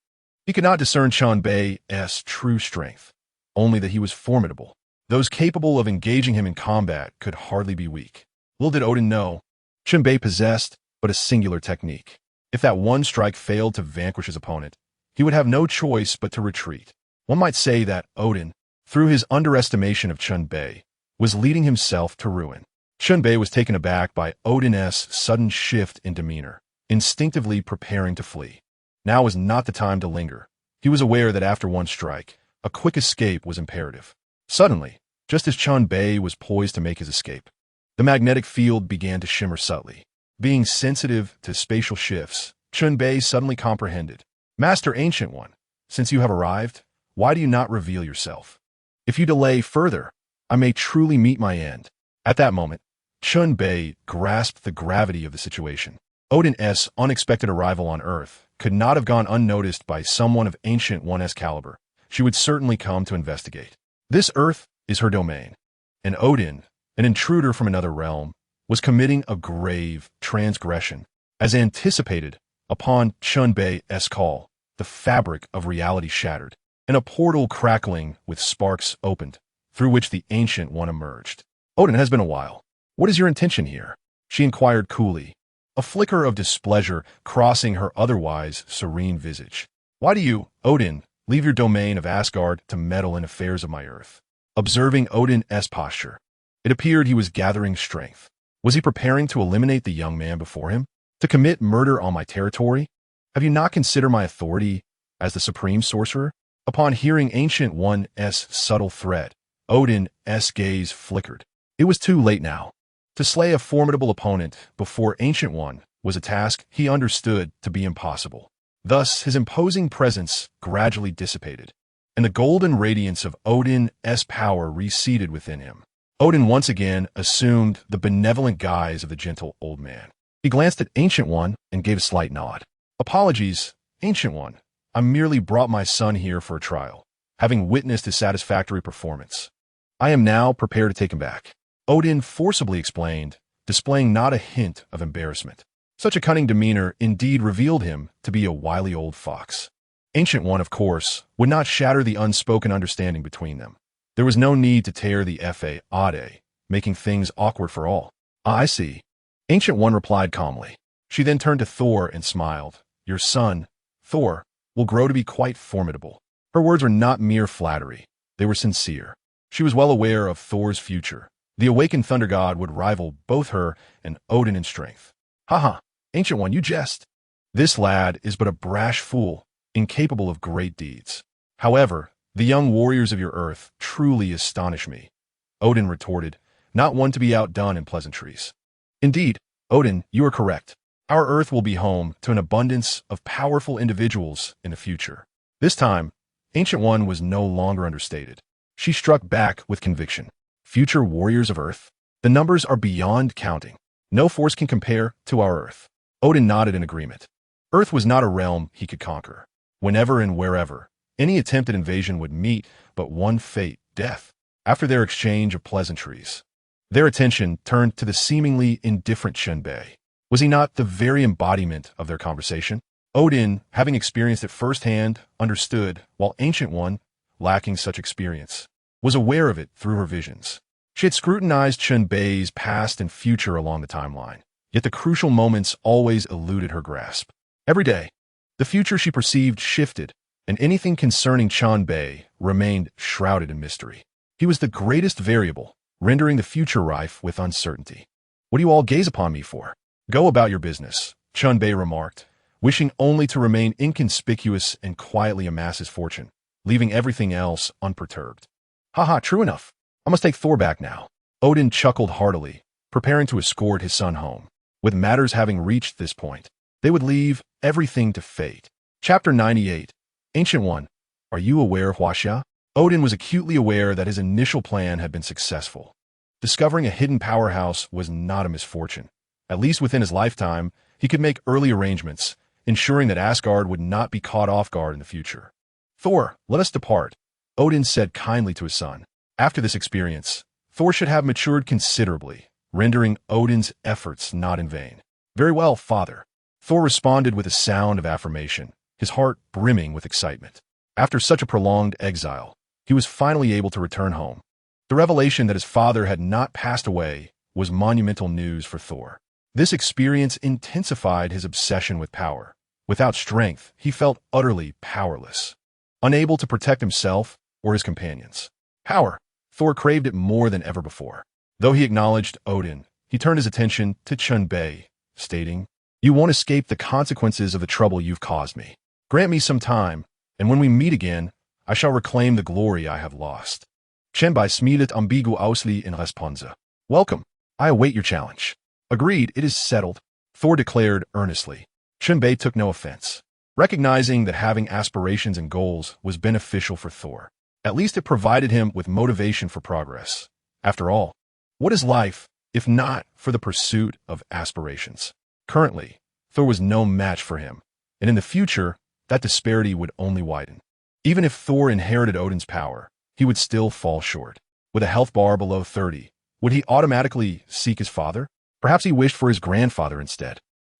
Speaker 1: He could not discern Chen Bai's true strength, only that he was formidable. Those capable of engaging him in combat could hardly be weak. Little did Odin know, Chen Bei possessed but a singular technique. If that one strike failed to vanquish his opponent, he would have no choice but to retreat. One might say that Odin, through his underestimation of Chen Bei, was leading himself to ruin. Chen Bei was taken aback by Odin's sudden shift in demeanor, instinctively preparing to flee. Now was not the time to linger. He was aware that after one strike, a quick escape was imperative. Suddenly, just as Chen Bei was poised to make his escape, the magnetic field began to shimmer subtly. Being sensitive to spatial shifts, Chen Bei suddenly comprehended. Master Ancient One, since you have arrived, why do you not reveal yourself? If you delay further, I may truly meet my end. At that moment, Chen Bei grasped the gravity of the situation. Odin's unexpected arrival on Earth could not have gone unnoticed by someone of Ancient One's caliber. She would certainly come to investigate. This Earth is her domain, and Odin, an intruder from another realm, was committing a grave transgression. As anticipated, upon Chen Bai's call, the fabric of reality shattered, and a portal crackling with sparks opened, through which the Ancient One emerged. Odin, has been a while. What is your intention here? She inquired coolly, a flicker of displeasure crossing her otherwise serene visage. Why do you, Odin, leave your domain of Asgard to meddle in affairs of my earth? Observing Odin's posture, it appeared he was gathering strength. Was he preparing to eliminate the young man before him? To commit murder on my territory? Have you not considered my authority as the supreme sorcerer? Upon hearing Ancient One's subtle threat, Odin's gaze flickered. It was too late now. To slay a formidable opponent before Ancient One was a task he understood to be impossible. Thus, his imposing presence gradually dissipated, and the golden radiance of Odin's power receded within him. Odin once again assumed the benevolent guise of the gentle old man. He glanced at Ancient One and gave a slight nod. Apologies, Ancient One. I merely brought my son here for a trial, having witnessed his satisfactory performance. I am now prepared to take him back. Odin forcibly explained, displaying not a hint of embarrassment. Such a cunning demeanor indeed revealed him to be a wily old fox. Ancient One, of course, would not shatter the unspoken understanding between them. There was no need to tear the facade, making things awkward for all. I see. Ancient One replied calmly. She then turned to Thor and smiled. Your son, Thor, will grow to be quite formidable. Her words were not mere flattery. They were sincere. She was well aware of Thor's future. The awakened thunder god would rival both her and Odin in strength. Haha, Ancient One, you jest. This lad is but a brash fool, incapable of great deeds. However, the young warriors of your earth truly astonish me, Odin retorted, not one to be outdone in pleasantries. Indeed, Odin, you are correct. Our earth will be home to an abundance of powerful individuals in the future. This time, Ancient One was no longer understated. She struck back with conviction. Future warriors of Earth? The numbers are beyond counting. No force can compare to our Earth. Odin nodded in agreement. Earth was not a realm he could conquer. Whenever and wherever, any attempted invasion would meet but one fate, death. After their exchange of pleasantries, their attention turned to the seemingly indifferent Chen Bei. Was he not the very embodiment of their conversation? Odin, having experienced it firsthand, understood, while Ancient One, lacking such experience, was aware of it through her visions. She had scrutinized Chen Bei's past and future along the timeline, yet the crucial moments always eluded her grasp. Every day, the future she perceived shifted, and anything concerning Chen Bei remained shrouded in mystery. He was the greatest variable, rendering the future rife with uncertainty. What do you all gaze upon me for? Go about your business, Chen Bei remarked, wishing only to remain inconspicuous and quietly amass his fortune, leaving everything else unperturbed. Haha, true enough. I must take Thor back now. Odin chuckled heartily, preparing to escort his son home. With matters having reached this point, they would leave everything to fate. Chapter 98. Ancient One, are you aware of Huaxia? Odin was acutely aware that his initial plan had been successful. Discovering a hidden powerhouse was not a misfortune. At least within his lifetime, he could make early arrangements, ensuring that Asgard would not be caught off guard in the future. Thor, let us depart, Odin said kindly to his son. After this experience, Thor should have matured considerably, rendering Odin's efforts not in vain. Very well, father. Thor responded with a sound of affirmation, his heart brimming with excitement. After such a prolonged exile, he was finally able to return home. The revelation that his father had not passed away was monumental news for Thor. This experience intensified his obsession with power. Without strength, he felt utterly powerless, unable to protect himself or his companions. Power. Thor craved it more than ever before. Though he acknowledged Odin, he turned his attention to Chen Bei, stating, You won't escape the consequences of the trouble you've caused me. Grant me some time, and when we meet again, I shall reclaim the glory I have lost. Chen Bei smilet ambigu ausli in responsa. Welcome. I await your challenge. Agreed, it is settled, Thor declared earnestly. Chen Bei took no offense, recognizing that having aspirations and goals was beneficial for Thor. At least it provided him with motivation for progress. After all, what is life, if not for the pursuit of aspirations? Currently, Thor was no match for him, and in the future, that disparity would only widen. Even if Thor inherited Odin's power, he would still fall short. With a health bar below 30, would he automatically seek his father? Perhaps he wished for his grandfather instead.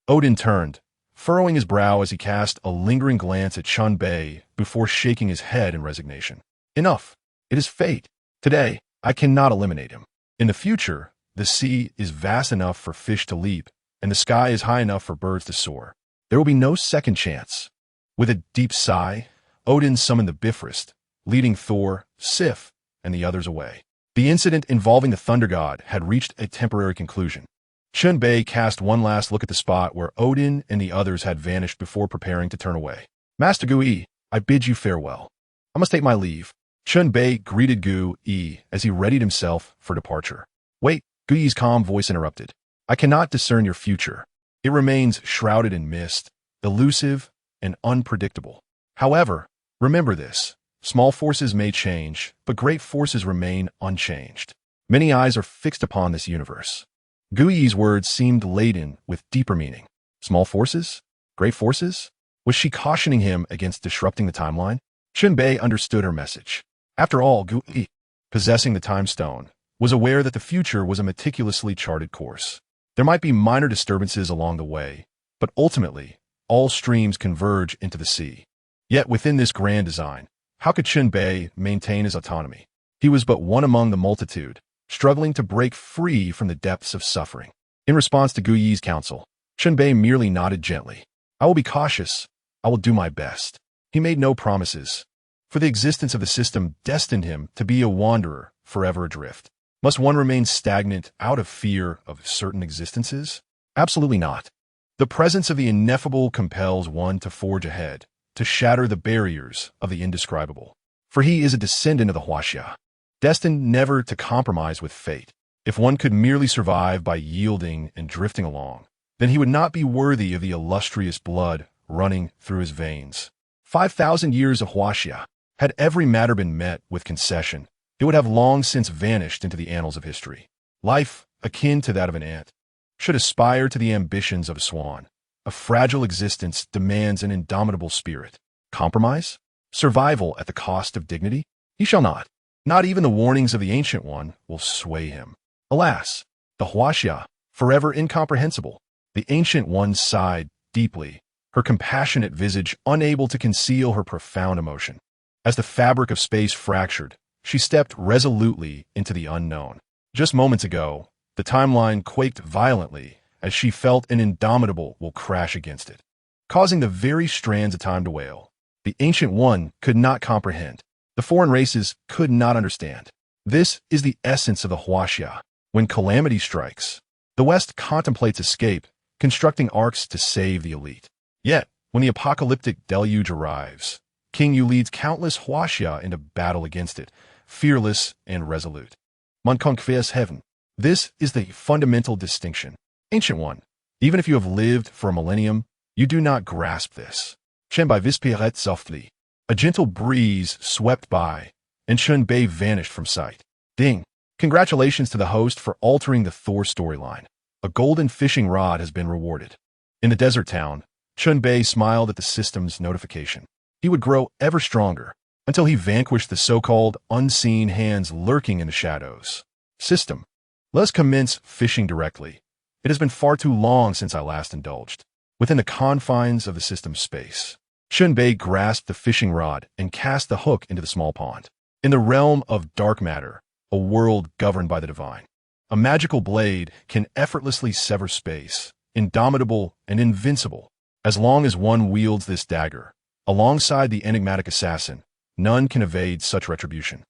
Speaker 1: Odin turned, furrowing his brow as he cast a lingering glance at Chen Bei before shaking his head in resignation. Enough. It is fate. Today, I cannot eliminate him. In the future, the sea is vast enough for fish to leap, and the sky is high enough for birds to soar. There will be no second chance. With a deep sigh, Odin summoned the Bifrost, leading Thor, Sif, and the others away. The incident involving the Thunder God had reached a temporary conclusion. Chen Bei cast one last look at the spot where Odin and the others had vanished before preparing to turn away. Master Gu-Yi, I bid you farewell. I must take my leave. Chen Bei greeted Gu-Yi as he readied himself for departure. Wait, Gu-Yi's calm voice interrupted. I cannot discern your future. It remains shrouded in mist, elusive and unpredictable. However, remember this. Small forces may change, but great forces remain unchanged. Many eyes are fixed upon this universe. Gu-Yi's words seemed laden with deeper meaning. Small forces? Great forces? Was she cautioning him against disrupting the timeline? Chen Bei understood her message. After all, Gu-Yi, possessing the time stone, was aware that the future was a meticulously charted course. There might be minor disturbances along the way, but ultimately, all streams converge into the sea. Yet within this grand design, how could Chen Bei maintain his autonomy? He was but one among the multitude, struggling to break free from the depths of suffering. In response to Gu-Yi's counsel, Chen Bei merely nodded gently. I will be cautious. I will do my best. He made no promises, for the existence of the system destined him to be a wanderer, forever adrift. Must one remain stagnant out of fear of certain existences? Absolutely not. The presence of the ineffable compels one to forge ahead, to shatter the barriers of the indescribable. For he is a descendant of the Huaxia, destined never to compromise with fate. If one could merely survive by yielding and drifting along, then he would not be worthy of the illustrious blood running through his veins. 5,000 years of Huaxia. Had every matter been met with concession, it would have long since vanished into the annals of history. Life, akin to that of an ant, should aspire to the ambitions of a swan. A fragile existence demands an indomitable spirit. Compromise? Survival at the cost of dignity? He shall not. Not even the warnings of the Ancient One will sway him. Alas, the Huaxia, forever incomprehensible. The Ancient One sighed deeply, her compassionate visage unable to conceal her profound emotion. As the fabric of space fractured, she stepped resolutely into the unknown. Just moments ago, the timeline quaked violently as she felt an indomitable will crash against it, causing the very strands of time to wail. The Ancient One could not comprehend. The foreign races could not understand. This is the essence of the Huaxia. When calamity strikes, the West contemplates escape, constructing arcs to save the elite. Yet, when the apocalyptic deluge arrives, King Yu leads countless Huaxia into battle against it, fearless and resolute. Mon conquers heaven. This is the fundamental distinction. Ancient One, even if you have lived for a millennium, you do not grasp this. Chen Bei vispiret softly. A gentle breeze swept by, and Chen Bei vanished from sight. Ding! Congratulations to the host for altering the Thor storyline. A golden fishing rod has been rewarded. In the desert town, Chen Bei smiled at the system's notification. He would grow ever stronger until he vanquished the so-called unseen hands lurking in the shadows. System, let us commence fishing directly. It has been far too long since I last indulged. Within the confines of the system's space, Chen Bei grasped the fishing rod and cast the hook into the small pond. In the realm of dark matter, a world governed by the divine, a magical blade can effortlessly sever space, indomitable and invincible. As long as one wields this dagger, alongside the enigmatic assassin, none can evade such retribution.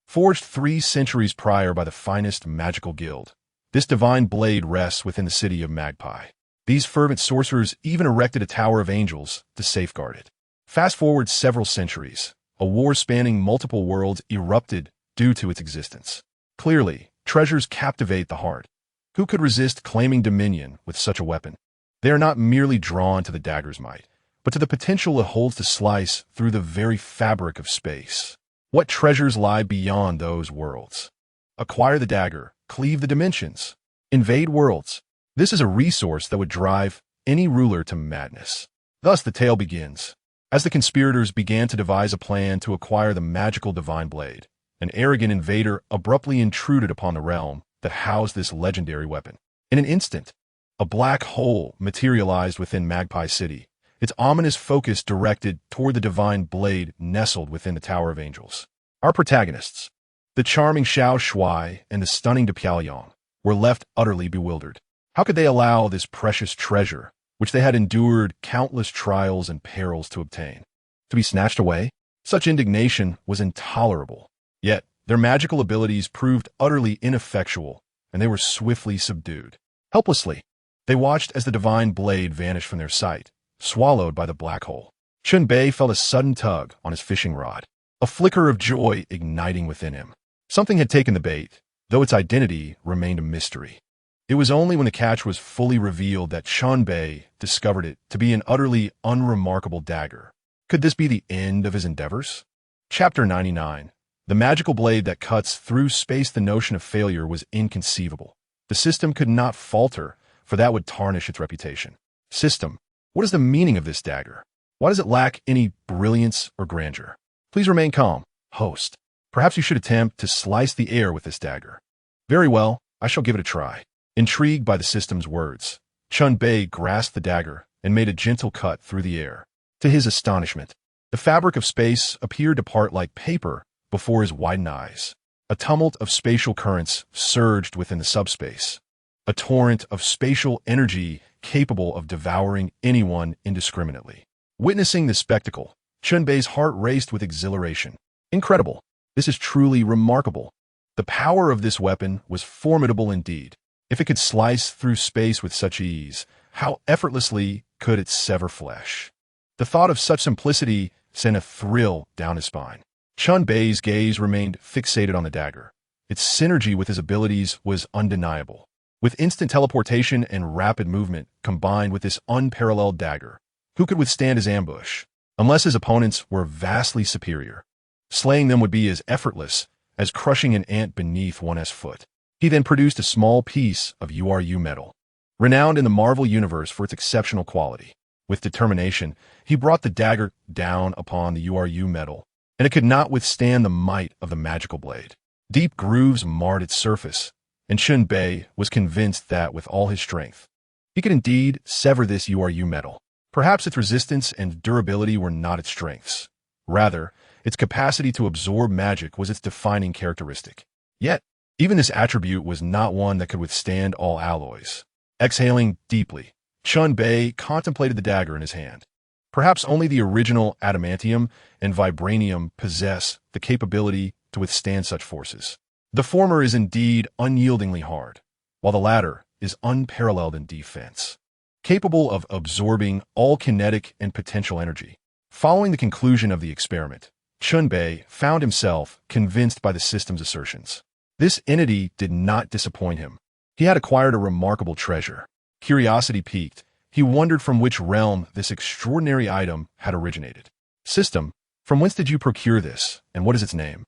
Speaker 1: Forged 3 centuries prior by the finest magical guild, this divine blade rests within the city of Magpie. These fervent sorcerers even erected a tower of angels to safeguard it. Fast forward several centuries, a war spanning multiple worlds erupted due to its existence. Clearly, treasures captivate the heart. Who could resist claiming dominion with such a weapon? They are not merely drawn to the dagger's might, but to the potential it holds to slice through the very fabric of space. What treasures lie beyond those worlds? Acquire the dagger, cleave the dimensions, invade worlds. This is a resource that would drive any ruler to madness. Thus the tale begins. As the conspirators began to devise a plan to acquire the magical divine blade, an arrogant invader abruptly intruded upon the realm that housed this legendary weapon. In an instant, a black hole materialized within Magpie City, its ominous focus directed toward the divine blade nestled within the Tower of Angels. Our protagonists, the charming Xiao Shui and the stunning De Piaoyong, were left utterly bewildered. How could they allow this precious treasure, which they had endured countless trials and perils to obtain, to be snatched away? Such indignation was intolerable. Yet, their magical abilities proved utterly ineffectual, and they were swiftly subdued. Helplessly, they watched as the divine blade vanished from their sight, swallowed by the black hole. Chen Bei felt a sudden tug on his fishing rod, a flicker of joy igniting within him. Something had taken the bait, though its identity remained a mystery. It was only when the catch was fully revealed that Chen Bei discovered it to be an utterly unremarkable dagger. Could this be the end of his endeavors? Chapter 99. The magical blade that cuts through space. The notion of failure was inconceivable. The system could not falter, for that would tarnish its reputation. System, what is the meaning of this dagger? Why does it lack any brilliance or grandeur? Please remain calm, host. Perhaps you should attempt to slice the air with this dagger. Very well, I shall give it a try. Intrigued by the system's words, Chen Bei grasped the dagger and made a gentle cut through the air. To his astonishment, the fabric of space appeared to part like paper before his widened eyes. A tumult of spatial currents surged within the subspace, a torrent of spatial energy capable of devouring anyone indiscriminately. Witnessing this spectacle, Chen Bei's heart raced with exhilaration. Incredible! This is truly remarkable. The power of this weapon was formidable indeed. If it could slice through space with such ease, how effortlessly could it sever flesh? The thought of such simplicity sent a thrill down his spine. Chen Bei's gaze remained fixated on the dagger. Its synergy with his abilities was undeniable. With instant teleportation and rapid movement combined with this unparalleled dagger, who could withstand his ambush? Unless his opponents were vastly superior. Slaying them would be as effortless as crushing an ant beneath one's foot. He then produced a small piece of URU metal, renowned in the Marvel Universe for its exceptional quality. With determination, he brought the dagger down upon the URU metal, and it could not withstand the might of the magical blade. Deep grooves marred its surface, and Chen Bei was convinced that with all his strength, he could indeed sever this URU metal. Perhaps its resistance and durability were not its strengths. Rather, its capacity to absorb magic was its defining characteristic. Yet, even this attribute was not one that could withstand all alloys. Exhaling deeply, Chen Bei contemplated the dagger in his hand. Perhaps only the original adamantium and vibranium possess the capability to withstand such forces. The former is indeed unyieldingly hard, while the latter is unparalleled in defense, capable of absorbing all kinetic and potential energy. Following the conclusion of the experiment, Chen Bei found himself convinced by the system's assertions. This entity did not disappoint him. He had acquired a remarkable treasure. Curiosity piqued. He wondered from which realm this extraordinary item had originated. System, from whence did you procure this, and what is its name?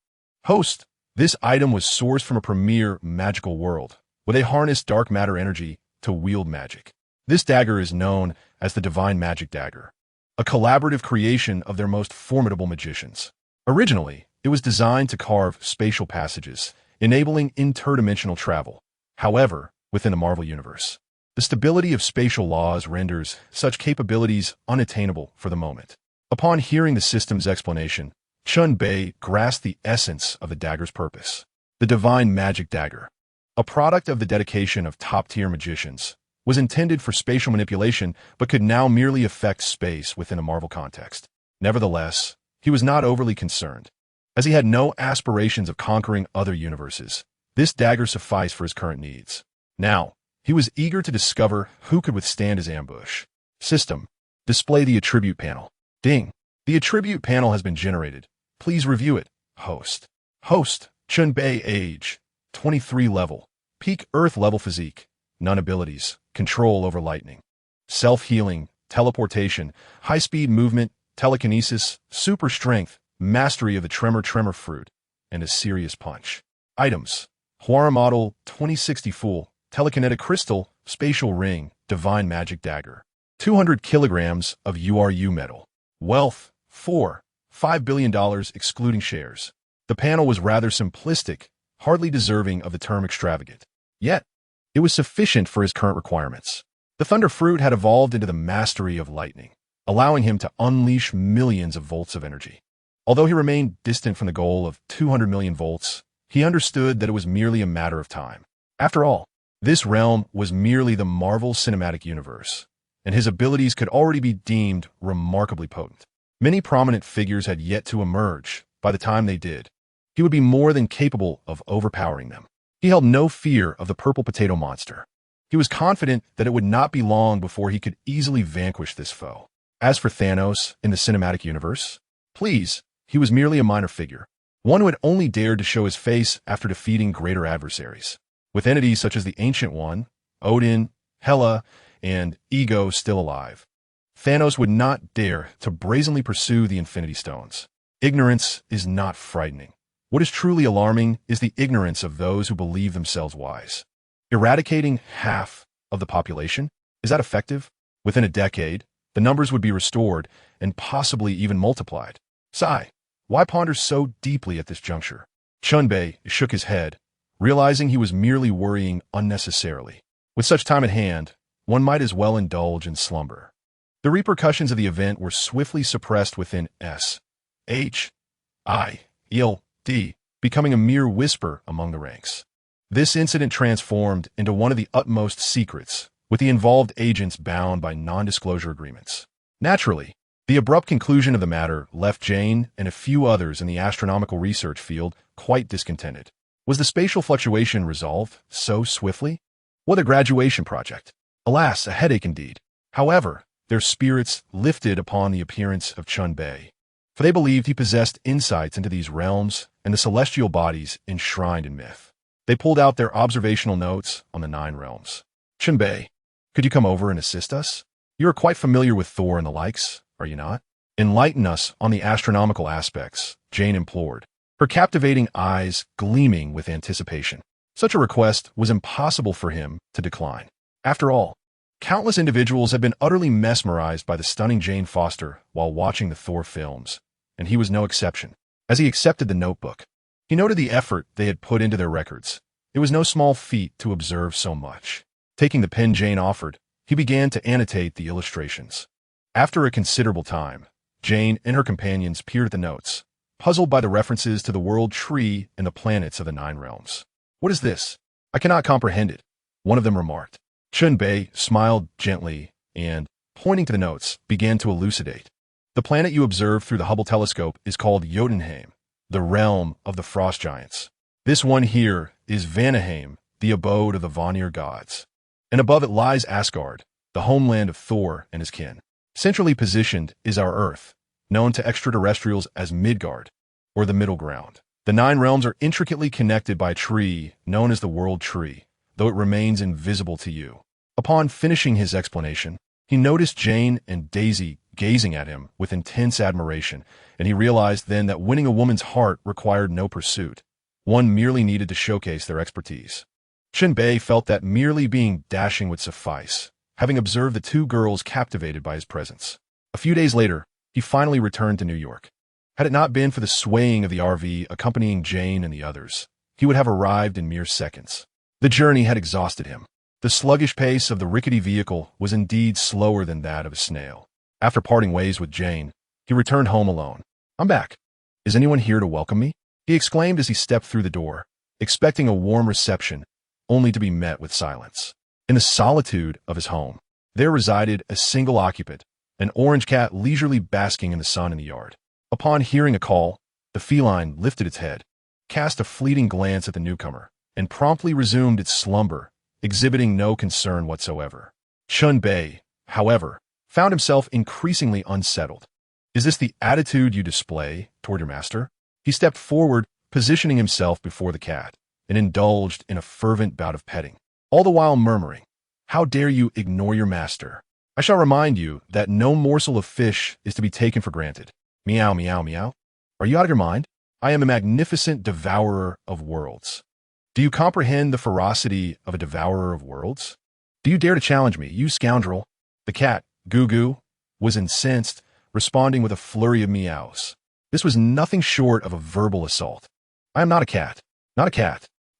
Speaker 1: Host, this item was sourced from a premier magical world, where they harness dark matter energy to wield magic. This dagger is known as the Divine Magic Dagger, a collaborative creation of their most formidable magicians. Originally, it was designed to carve spatial passages, enabling interdimensional travel. However, within the Marvel Universe, the stability of spatial laws renders such capabilities unattainable for the moment. Upon hearing the system's explanation, Chen Bei grasped the essence of the dagger's purpose. The Divine Magic Dagger, a product of the dedication of top-tier magicians, was intended for spatial manipulation but could now merely affect space within a Marvel context. Nevertheless, he was not overly concerned. As he had no aspirations of conquering other universes, this dagger sufficed for his current needs. Now, he was eager to discover who could withstand his ambush. System, display the attribute panel. Ding. The attribute panel has been generated. Please review it. Host. Host, Chen Bei age, 23 level. Peak Earth level physique. None abilities. Control over lightning. Self-healing, teleportation, high-speed movement, telekinesis, super strength, mastery of the tremor fruit, and a serious punch. Items. Huara model 2060 full, telekinetic crystal, spatial ring, divine magic dagger. 200 kilograms of URU metal. Wealth, $5 billion excluding shares. The panel was rather simplistic, hardly deserving of the term extravagant. Yet, it was sufficient for his current requirements. The thunder fruit had evolved into the mastery of lightning, allowing him to unleash millions of volts of energy. Although he remained distant from the goal of 200 million volts, he understood that it was merely a matter of time. After all, this realm was merely the Marvel Cinematic Universe, and his abilities could already be deemed remarkably potent. Many prominent figures had yet to emerge. By the time they did, he would be more than capable of overpowering them. He held no fear of the purple potato monster. He was confident that it would not be long before he could easily vanquish this foe. As for Thanos in the cinematic universe, he was merely a minor figure, one who had only dared to show his face after defeating greater adversaries. With entities such as the Ancient One, Odin, Hela, and Ego still alive, Thanos would not dare to brazenly pursue the Infinity Stones. Ignorance is not frightening. What is truly alarming is the ignorance of those who believe themselves wise. Eradicating half of the population? Is that effective? Within a decade, the numbers would be restored and possibly even multiplied. Sigh. Why ponder so deeply at this juncture? Chen Bei shook his head, realizing he was merely worrying unnecessarily. With such time at hand, one might as well indulge in slumber. The repercussions of the event were swiftly suppressed within S.H.I.E.L.D., becoming a mere whisper among the ranks. This incident transformed into one of the utmost secrets, with the involved agents bound by non-disclosure agreements. Naturally, the abrupt conclusion of the matter left Jane and a few others in the astronomical research field quite discontented. Was the spatial fluctuation resolved so swiftly? What a graduation project! Alas, a headache indeed. However, their spirits lifted upon the appearance of Chen Bei, for they believed he possessed insights into these realms and the celestial bodies enshrined in myth. They pulled out their observational notes on the 9 realms. Chen Bei, could you come over and assist us? You are quite familiar with Thor and the likes, are you not? Enlighten us on the astronomical aspects, Jane implored, her captivating eyes gleaming with anticipation. Such a request was impossible for him to decline. After all, countless individuals had been utterly mesmerized by the stunning Jane Foster while watching the Thor films, and he was no exception. As he accepted the notebook, he noted the effort they had put into their records. It was no small feat to observe so much. Taking the pen Jane offered, he began to annotate the illustrations. After a considerable time, Jane and her companions peered at the notes, puzzled by the references to the world tree and the planets of the 9 realms. What is this? I cannot comprehend it, one of them remarked. Chen Bei smiled gently and, pointing to the notes, began to elucidate. The planet you observe through the Hubble telescope is called Jotunheim, the realm of the frost giants. This one here is Vanaheim, the abode of the Vanir gods. And above it lies Asgard, the homeland of Thor and his kin. Centrally positioned is our Earth, known to extraterrestrials as Midgard, or the Middle Ground. The 9 realms are intricately connected by a tree known as the World Tree, though it remains invisible to you. Upon finishing his explanation, he noticed Jane and Daisy gazing at him with intense admiration, and he realized then that winning a woman's heart required no pursuit. One merely needed to showcase their expertise. Chen Bei felt that merely being dashing would suffice, having observed the 2 girls captivated by his presence. A few days later, he finally returned to New York. Had it not been for the swaying of the RV accompanying Jane and the others, he would have arrived in mere seconds. The journey had exhausted him. The sluggish pace of the rickety vehicle was indeed slower than that of a snail. After parting ways with Jane, he returned home alone. I'm back. Is anyone here to welcome me? He exclaimed as he stepped through the door, expecting a warm reception, only to be met with silence. In the solitude of his home, there resided a single occupant, an orange cat leisurely basking in the sun in the yard. Upon hearing a call, the feline lifted its head, cast a fleeting glance at the newcomer, and promptly resumed its slumber, exhibiting no concern whatsoever. Chen Bei, however, found himself increasingly unsettled. Is this the attitude you display toward your master? He stepped forward, positioning himself before the cat, and indulged in a fervent bout of petting, all the while murmuring, "How dare you ignore your master? I shall remind you that no morsel of fish is to be taken for granted. Meow, meow, meow. Are you out of your mind? I am a magnificent devourer of worlds. Do you comprehend the ferocity of a devourer of worlds? Do you dare to challenge me, you scoundrel?" The cat, Goo, was incensed, responding with a flurry of meows. This was nothing short of a verbal assault. I am not a cat,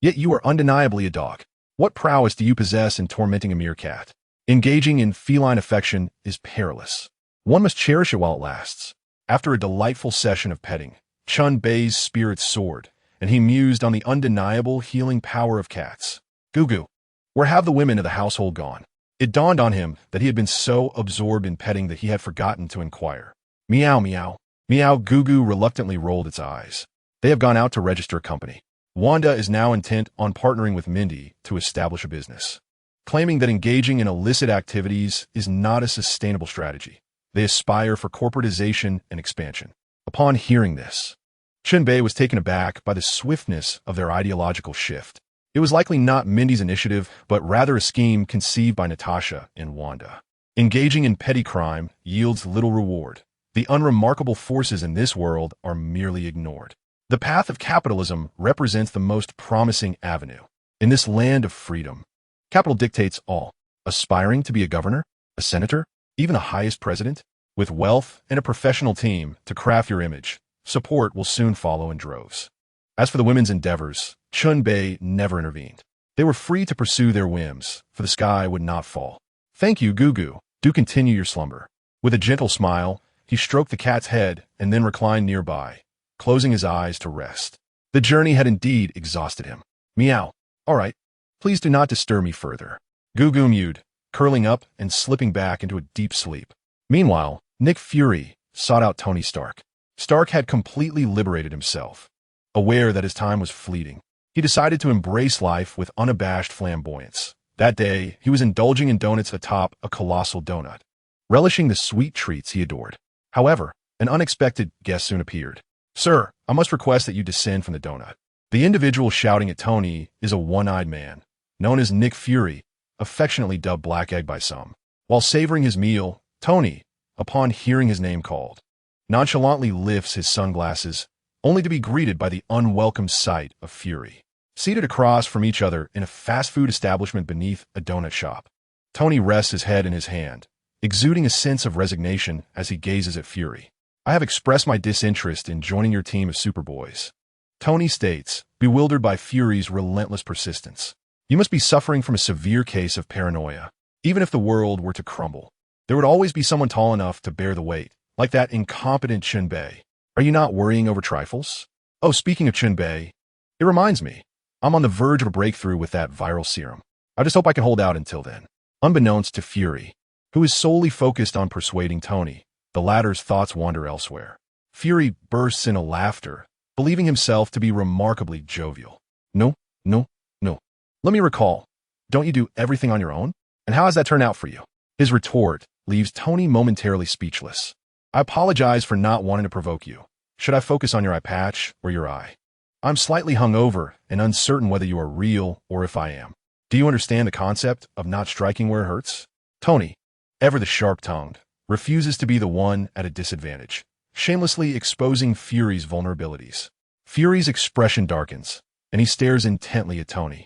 Speaker 1: yet you are undeniably a dog. What prowess do you possess in tormenting a mere cat? Engaging in feline affection is perilous. One must cherish it while it lasts. After a delightful session of petting, Chen Bei's spirits soared, and he mused on the undeniable healing power of cats. Goo, where have the women of the household gone? It dawned on him that he had been so absorbed in petting that he had forgotten to inquire. Meow, meow. Meow. Goo reluctantly rolled its eyes. They have gone out to register a company. Wanda is now intent on partnering with Mindy to establish a business, claiming that engaging in illicit activities is not a sustainable strategy. They aspire for corporatization and expansion. Upon hearing this, Chen Bei was taken aback by the swiftness of their ideological shift. It was likely not Mindy's initiative, but rather a scheme conceived by Natasha and Wanda. Engaging in petty crime yields little reward. The unremarkable forces in this world are merely ignored. The path of capitalism represents the most promising avenue. In this land of freedom, capital dictates all. Aspiring to be a governor, a senator, even the highest president, with wealth and a professional team to craft your image, support will soon follow in droves. As for the women's endeavors, Chen Bei never intervened. They were free to pursue their whims, for the sky would not fall. Thank you, Goo. Do continue your slumber. With a gentle smile, he stroked the cat's head and then reclined nearby, closing his eyes to rest. The journey had indeed exhausted him. Meow. All right. Please do not disturb me further. Goo mewed, curling up and slipping back into a deep sleep. Meanwhile, Nick Fury sought out Tony Stark. Stark had completely liberated himself. Aware that his time was fleeting, he decided to embrace life with unabashed flamboyance. That day, he was indulging in donuts atop a colossal donut. relishing the sweet treats he adored. However, an unexpected guest soon appeared. "Sir, I must request that you descend from the donut." The individual shouting at Tony is a one-eyed man, known as Nick Fury, affectionately dubbed Black Egg by some. While savoring his meal, Tony, upon hearing his name called, nonchalantly lifts his sunglasses, only to be greeted by the unwelcome sight of Fury. Seated across from each other in a fast food establishment beneath a donut shop, Tony rests his head in his hand, exuding a sense of resignation as he gazes at Fury. "I have expressed my disinterest in joining your team of Superboys," Tony states, bewildered by Fury's relentless persistence. "You must be suffering from a severe case of paranoia. Even if the world were to crumble, there would always be someone tall enough to bear the weight, like that incompetent Chen Bei. Are you not worrying over trifles? Oh, speaking of Chen Bei, it reminds me, I'm on the verge of a breakthrough with that viral serum. I just hope I can hold out until then." Unbeknownst to Fury, who is solely focused on persuading Tony, the latter's thoughts wander elsewhere. Fury bursts into laughter, believing himself to be remarkably jovial. "No, no, no. Let me recall. Don't you do everything on your own? And how has that turned out for you?" His retort leaves Tony momentarily speechless. "I apologize for not wanting to provoke you. Should I focus on your eye patch or your eye? I'm slightly hungover and uncertain whether you are real or if I am. Do you understand the concept of not striking where it hurts?" Tony, ever the sharp-tongued, refuses to be the one at a disadvantage, shamelessly exposing Fury's vulnerabilities. Fury's expression darkens, and he stares intently at Tony,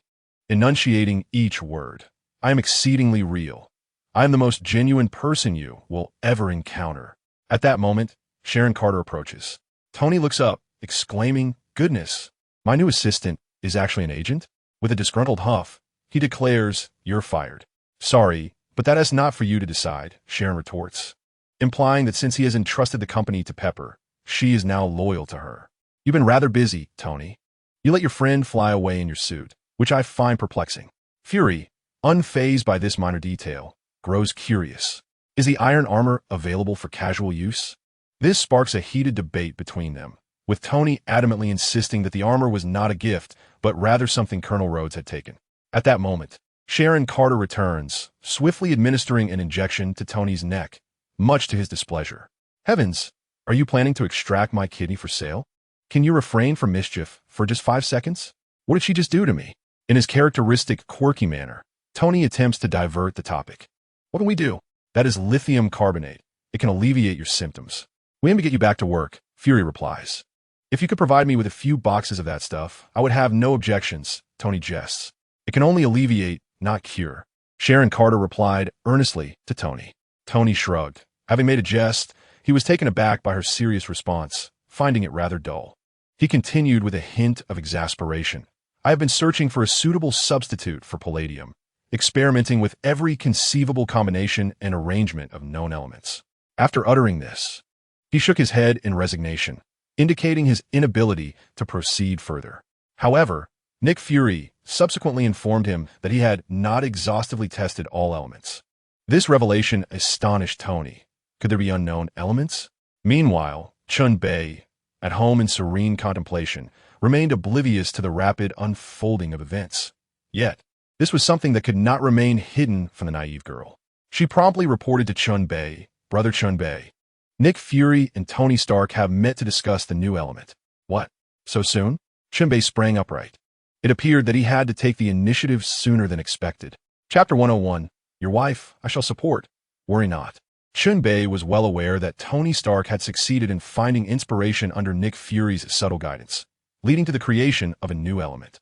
Speaker 1: enunciating each word. "I am exceedingly real. I am the most genuine person you will ever encounter." At that moment, Sharon Carter approaches. Tony looks up, exclaiming, "Goodness, my new assistant is actually an agent?" With a disgruntled huff, he declares, "You're fired." "Sorry, but that is not for you to decide," Sharon retorts, implying that since he has entrusted the company to Pepper, she is now loyal to her. "You've been rather busy, Tony. You let your friend fly away in your suit, which I find perplexing." Fury, unfazed by this minor detail, grows curious. Is the iron armor available for casual use? This sparks a heated debate between them, with Tony adamantly insisting that the armor was not a gift, but rather something Colonel Rhodes had taken. At that moment, Sharon Carter returns, swiftly administering an injection to Tony's neck, much to his displeasure. "Heavens, are you planning to extract my kidney for sale? Can you refrain from mischief for just 5 seconds? What did she just do to me?" In his characteristic quirky manner, Tony attempts to divert the topic. "What can we do?" "That is lithium carbonate. It can alleviate your symptoms. We aim to get you back to work," Fury replies. "If you could provide me with a few boxes of that stuff, I would have no objections," Tony jests. "It can only alleviate, not cure," Sharon Carter replied earnestly to Tony. Tony shrugged. Having made a jest, he was taken aback by her serious response, finding it rather dull. He continued with a hint of exasperation. "I have been searching for a suitable substitute for palladium, experimenting with every conceivable combination and arrangement of known elements." After uttering this, he shook his head in resignation, indicating his inability to proceed further. However, Nick Fury subsequently informed him that he had not exhaustively tested all elements. This revelation astonished Tony. Could there be unknown elements? Meanwhile, Chen Bei, at home in serene contemplation, remained oblivious to the rapid unfolding of events. Yet, this was something that could not remain hidden from the naive girl. She promptly reported to Chen Bei, "Brother Chen Bei, Nick Fury and Tony Stark have met to discuss the new element." "What? So soon?" Chen Bei sprang upright. It appeared that he had to take the initiative sooner than expected. Chapter 101, Your wife I shall support. Worry not. Chen Bei was well aware that Tony Stark had succeeded in finding inspiration under Nick Fury's subtle guidance, leading to the creation of a new element.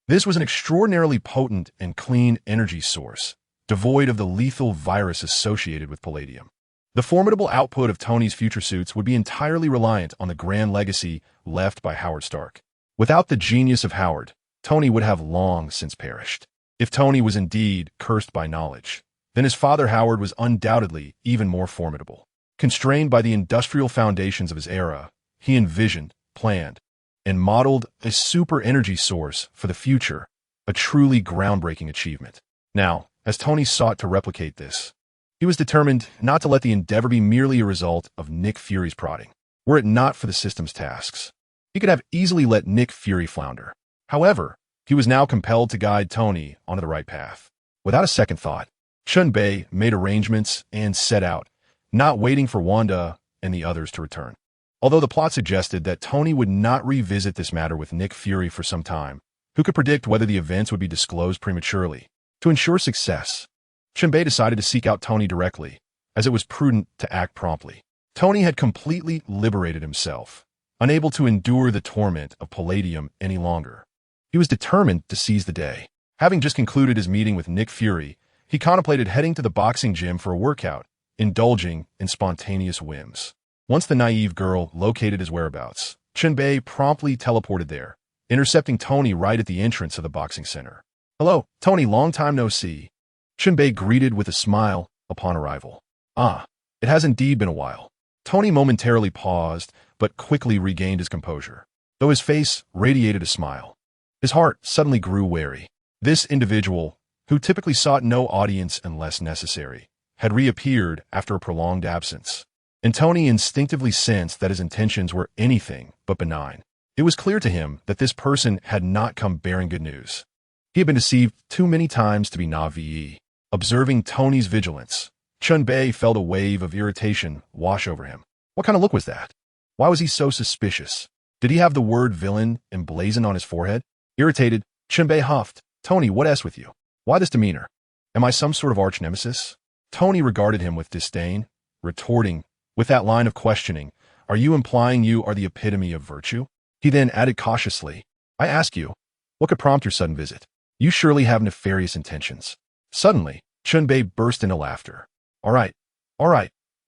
Speaker 1: This was an extraordinarily potent and clean energy source, devoid of the lethal virus associated with palladium. The formidable output of Tony's future suits would be entirely reliant on the grand legacy left by Howard Stark. Without the genius of Howard, Tony would have long since perished. If Tony was indeed cursed by knowledge, then his father Howard was undoubtedly even more formidable. Constrained by the industrial foundations of his era, he envisioned, planned, and modeled a super energy source for the future, a truly groundbreaking achievement. Now, as Tony sought to replicate this, he was determined not to let the endeavor be merely a result of Nick Fury's prodding. Were it not for the system's tasks, he could have easily let Nick Fury flounder. However, he was now compelled to guide Tony onto the right path. Without a second thought, Chen Bei made arrangements and set out, not waiting for Wanda and the others to return. Although the plot suggested that Tony would not revisit this matter with Nick Fury for some time, who could predict whether the events would be disclosed prematurely? To ensure success, Chen Bei decided to seek out Tony directly, as it was prudent to act promptly. Tony had completely liberated himself, unable to endure the torment of Palladium any longer. He was determined to seize the day. Having just concluded his meeting with Nick Fury, he contemplated heading to the boxing gym for a workout, indulging in spontaneous whims. Once the naive girl located his whereabouts, Chen Bei promptly teleported there, intercepting Tony right at the entrance of the boxing center. "Hello, Tony, long time no see," Chen Bei greeted with a smile upon arrival. "Ah, it has indeed been a while." Tony momentarily paused, but quickly regained his composure. Though his face radiated a smile, his heart suddenly grew wary. This individual, who typically sought no audience unless necessary, had reappeared after a prolonged absence. And Tony instinctively sensed that his intentions were anything but benign. It was clear to him that this person had not come bearing good news. He had been deceived too many times to be naive. Observing Tony's vigilance, Chen Bei felt a wave of irritation wash over him. What kind of look was that? Why was he so suspicious? Did he have the word villain emblazoned on his forehead? Irritated, Chen Bei huffed, "Tony, what s with you? Why this demeanor? Am I some sort of arch nemesis?" Tony regarded him with disdain, retorting with that line of questioning, "Are you implying you are the epitome of virtue?" He then added cautiously, "I ask you, what could prompt your sudden visit? You surely have nefarious intentions." Suddenly, Chen Bei burst into laughter. All right,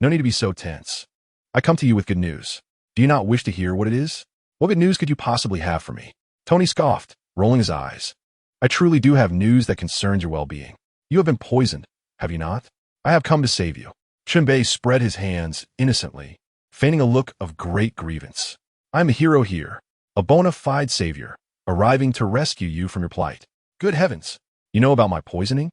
Speaker 1: no need to be so tense. I come to you with good news. Do you not wish to hear what it is? What good news could you possibly have for me?" Tony scoffed, rolling his eyes. "I truly do have news that concerns your well-being. You have been poisoned, have you not? I have come to save you." Chen Bei spread his hands innocently, feigning a look of great grievance. "I am a hero here, a bona fide savior, arriving to rescue you from your plight. Good heavens, you know about my poisoning?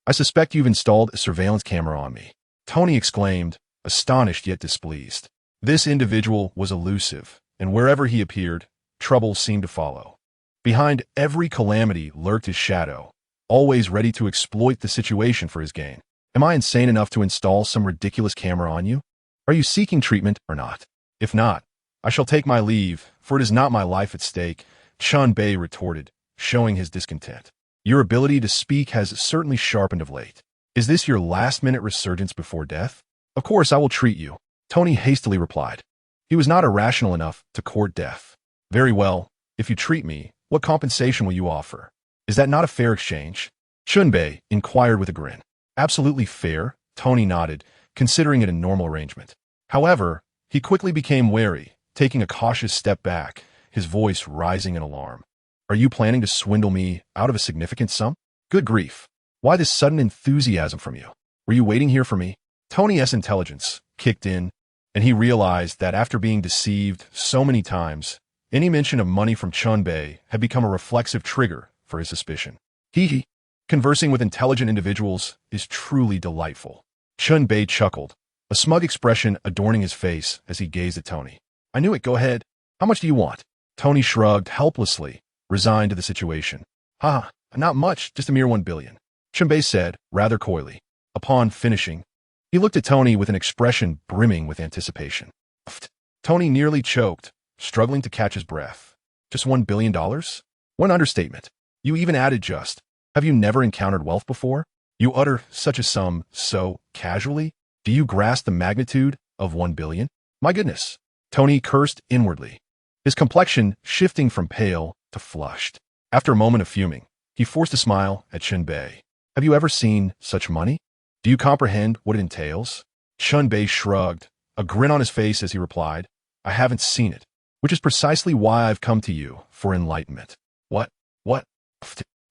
Speaker 1: I suspect you've installed a surveillance camera on me." Tony exclaimed, astonished yet displeased. This individual was elusive, and wherever he appeared, trouble seemed to follow. Behind every calamity lurked his shadow, always ready to exploit the situation for his gain. "Am I insane enough to install some ridiculous camera on you? Are you seeking treatment or not? If not, I shall take my leave, for it is not my life at stake," Chen Bei retorted, showing his discontent. "Your ability to speak has certainly sharpened of late. Is this your last-minute resurgence before death?" "Of course I will treat you," Tony hastily replied. He was not irrational enough to court death. "Very well, if you treat me, what compensation will you offer? Is that not a fair exchange?" Chen Bei inquired with a grin. "Absolutely fair," Tony nodded, considering it a normal arrangement. However, he quickly became wary, taking a cautious step back, his voice rising in alarm. "Are you planning to swindle me out of a significant sum? Good grief. Why this sudden enthusiasm from you? Were you waiting here for me?" Tony's intelligence kicked in, and he realized that after being deceived so many times, any mention of money from Chen Bei had become a reflexive trigger for his suspicion. Hee. Conversing with intelligent individuals is truly delightful. Chen Bei chuckled, a smug expression adorning his face as he gazed at Tony. "I knew it, go ahead. How much do you want?" Tony shrugged helplessly, resigned to the situation. Not much, just a mere 1 billion, Chen Bei said, rather coyly. Upon finishing, he looked at Tony with an expression brimming with anticipation. Tony nearly choked, struggling to catch his breath. "Just $1 billion? One understatement. You even added just. Have you never encountered wealth before? You utter such a sum so casually? Do you grasp the magnitude of 1 billion? My goodness." Tony cursed inwardly, his complexion shifting from pale to flushed. After a moment of fuming, he forced a smile at Chen Bei. "Have you ever seen such money? Do you comprehend what it entails?" Chen Bei shrugged, a grin on his face as he replied, "I haven't seen it, which is precisely why I've come to you for enlightenment." What?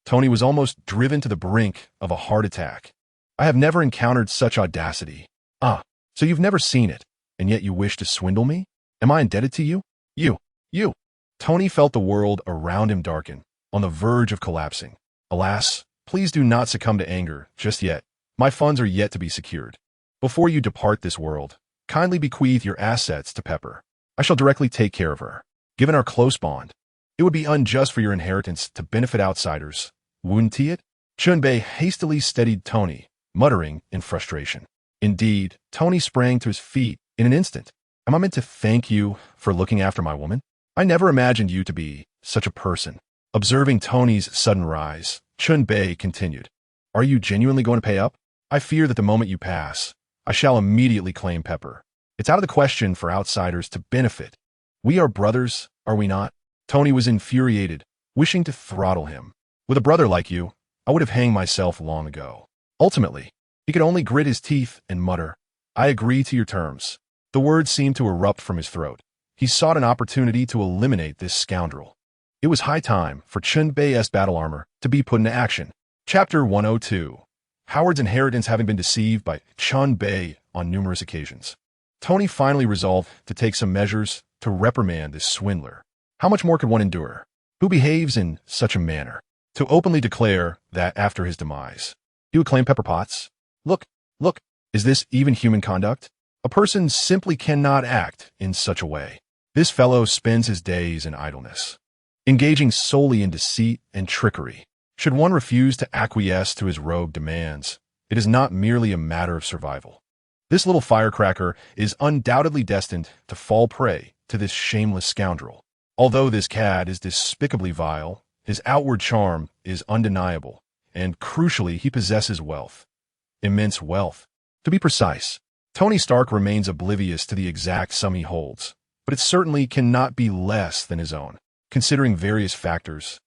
Speaker 1: Tony was almost driven to the brink of a heart attack. "I have never encountered such audacity." So you've never seen it, and yet you wish to swindle me? Am I indebted to you? You. Tony felt the world around him darken, on the verge of collapsing. "Alas, please do not succumb to anger just yet. My funds are yet to be secured. Before you depart this world, kindly bequeath your assets to Pepper. I shall directly take care of her. Given our close bond, it would be unjust for your inheritance to benefit outsiders, wouldn't it?" Chen Bei hastily steadied Tony, muttering in frustration. Indeed, Tony sprang to his feet in an instant. Am I meant to thank you for looking after my woman? I never imagined you to be such a person. Observing Tony's sudden rise, Chen Bei continued, Are you genuinely going to pay up? I fear that the moment you pass, I shall immediately claim Pepper. It's out of the question for outsiders to benefit. We are brothers, are we not? Tony was infuriated, wishing to throttle him. With a brother like you, I would have hanged myself long ago. Ultimately, he could only grit his teeth and mutter, I agree to your terms. The words seemed to erupt from his throat. He sought an opportunity to eliminate this scoundrel. It was high time for Chen Bei's battle armor to be put into action. Chapter 102. Howard's inheritance having been deceived by Chen Bei on numerous occasions. Tony finally resolved to take some measures to reprimand this swindler. How much more could one endure? Who behaves in such a manner? To openly declare that after his demise, he would claim Pepper Potts? Look, is this even human conduct? A person simply cannot act in such a way. This fellow spends his days in idleness, engaging solely in deceit and trickery. Should one refuse to acquiesce to his rogue demands, it is not merely a matter of survival. This little firecracker is undoubtedly destined to fall prey to this shameless scoundrel. Although this cad is despicably vile, his outward charm is undeniable, and crucially, he possesses wealth. Immense wealth. To be precise, Tony Stark remains oblivious to the exact sum he holds, but it certainly cannot be less than his own, considering various factors.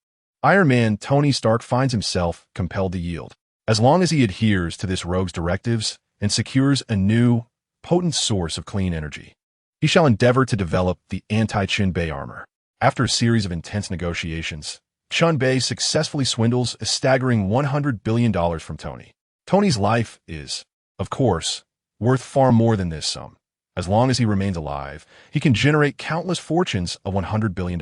Speaker 1: Iron Man Tony Stark finds himself compelled to yield. As long as he adheres to this rogue's directives and secures a new, potent source of clean energy, he shall endeavor to develop the anti-Chen Bei armor. After a series of intense negotiations, Chen Bei successfully swindles a staggering $100 billion from Tony. Tony's life is, of course, worth far more than this sum. As long as he remains alive, he can generate countless fortunes of $100 billion.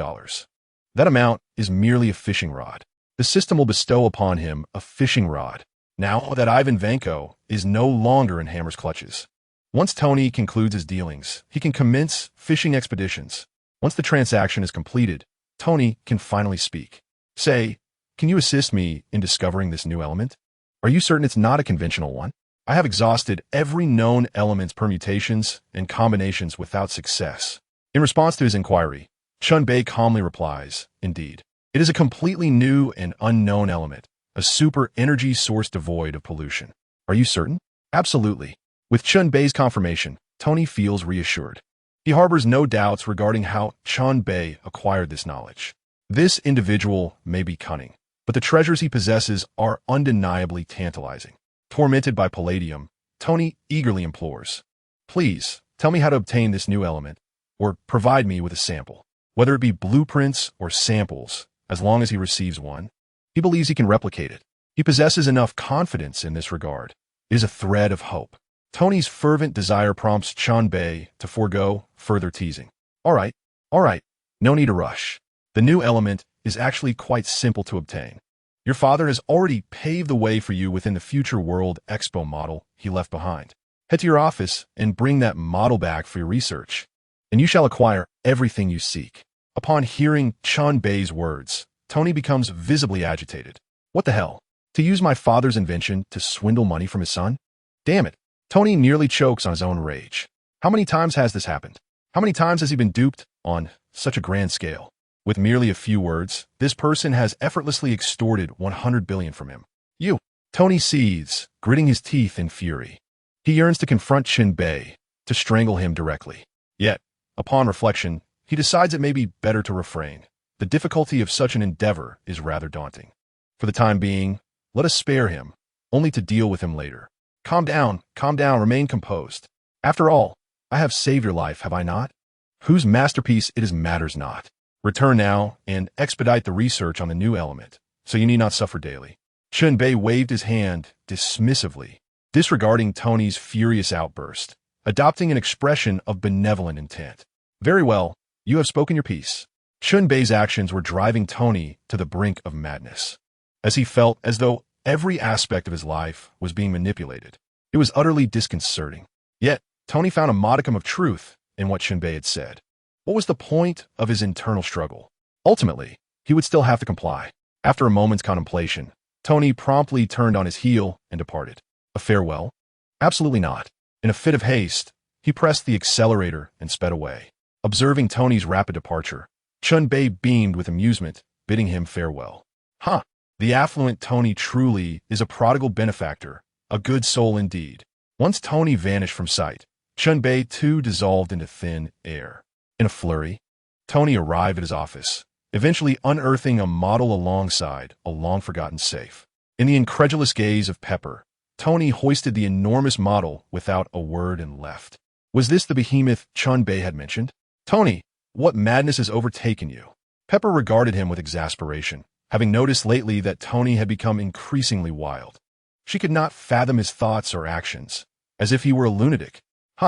Speaker 1: That amount is merely a fishing rod. The system will bestow upon him a fishing rod, now that Ivan Vanko is no longer in Hammer's clutches. Once Tony concludes his dealings, he can commence fishing expeditions. Once the transaction is completed, Tony can finally speak. Say, can you assist me in discovering this new element? Are you certain it's not a conventional one? I have exhausted every known element's permutations and combinations without success. In response to his inquiry, Chen Bei calmly replies, Indeed, it is a completely new and unknown element, a super energy source devoid of pollution. Are you certain? Absolutely. With Chen Bei's confirmation, Tony feels reassured. He harbors no doubts regarding how Chen Bei acquired this knowledge. This individual may be cunning, but the treasures he possesses are undeniably tantalizing. Tormented by palladium, Tony eagerly implores, Please, tell me how to obtain this new element, or provide me with a sample. Whether it be blueprints or samples, as long as he receives one, he believes he can replicate it. He possesses enough confidence in this regard. It is a thread of hope. Tony's fervent desire prompts Chen Bei to forego further teasing. All right, no need to rush. The new element is actually quite simple to obtain. Your father has already paved the way for you within the Future World Expo model he left behind. Head to your office and bring that model back for your research, and you shall acquire everything you seek. Upon hearing Chen Bei's words, Tony becomes visibly agitated. What the hell? To use my father's invention to swindle money from his son? Damn it. Tony nearly chokes on his own rage. How many times has this happened? How many times has he been duped on such a grand scale? With merely a few words, this person has effortlessly extorted $100 billion from him. Tony seethes, gritting his teeth in fury. He yearns to confront Chen Bei, to strangle him directly. Yet, upon reflection, he decides it may be better to refrain. The difficulty of such an endeavor is rather daunting. For the time being, let us spare him, only to deal with him later. Calm down, remain composed. After all, I have saved your life, have I not? Whose masterpiece it is matters not. Return now and expedite the research on the new element, so you need not suffer daily. Chen Bei waved his hand dismissively, disregarding Tony's furious outburst, adopting an expression of benevolent intent. Very well, you have spoken your piece. Chen Bei's actions were driving Tony to the brink of madness, as he felt as though every aspect of his life was being manipulated. It was utterly disconcerting. Yet, Tony found a modicum of truth in what Chen Bei had said. What was the point of his internal struggle? Ultimately, he would still have to comply. After a moment's contemplation, Tony promptly turned on his heel and departed. A farewell? Absolutely not. In a fit of haste, he pressed the accelerator and sped away. Observing Tony's rapid departure, Chen Bei beamed with amusement, bidding him farewell. Huh, the affluent Tony truly is a prodigal benefactor, a good soul indeed. Once Tony vanished from sight, Chen Bei too dissolved into thin air. In a flurry, Tony arrived at his office, eventually unearthing a model alongside a long-forgotten safe. In the incredulous gaze of Pepper, Tony hoisted the enormous model without a word and left. Was this the behemoth Chen Bei had mentioned? Tony, what madness has overtaken you? Pepper regarded him with exasperation, having noticed lately that Tony had become increasingly wild. She could not fathom his thoughts or actions, as if he were a lunatic.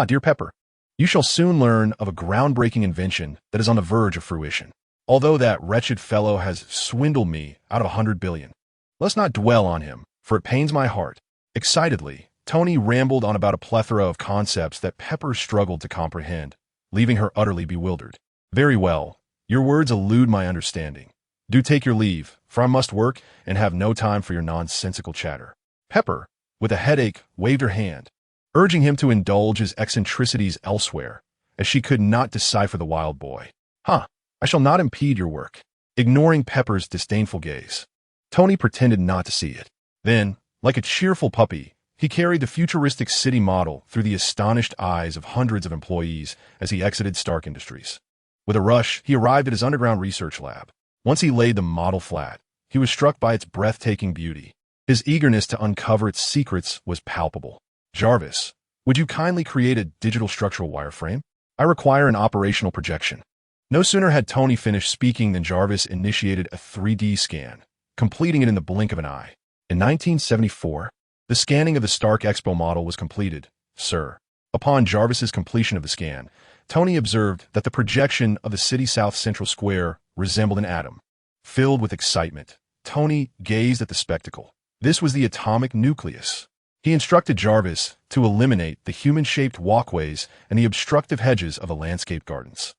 Speaker 1: Dear Pepper, you shall soon learn of a groundbreaking invention that is on the verge of fruition. Although that wretched fellow has swindled me out of 100 billion. Let's not dwell on him, for it pains my heart. Excitedly, Tony rambled on about a plethora of concepts that Pepper struggled to comprehend, leaving her utterly bewildered. Very well, your words elude my understanding. Do take your leave, for I must work and have no time for your nonsensical chatter. Pepper, with a headache, waved her hand, urging him to indulge his eccentricities elsewhere, as she could not decipher the wild boy. I shall not impede your work. Ignoring Pepper's disdainful gaze, Tony pretended not to see it. Then, like a cheerful puppy, he carried the futuristic city model through the astonished eyes of hundreds of employees as he exited Stark Industries. With a rush, he arrived at his underground research lab. Once he laid the model flat, he was struck by its breathtaking beauty. His eagerness to uncover its secrets was palpable. Jarvis, would you kindly create a digital structural wireframe? I require an operational projection. No sooner had Tony finished speaking than Jarvis initiated a 3D scan, completing it in the blink of an eye. In 1974, the scanning of the Stark Expo model was completed, sir. Upon Jarvis's completion of the scan, Tony observed that the projection of the city's South Central Square resembled an atom. Filled with excitement, Tony gazed at the spectacle. This was the atomic nucleus. He instructed Jarvis to eliminate the human-shaped walkways and the obstructive hedges of the landscape gardens.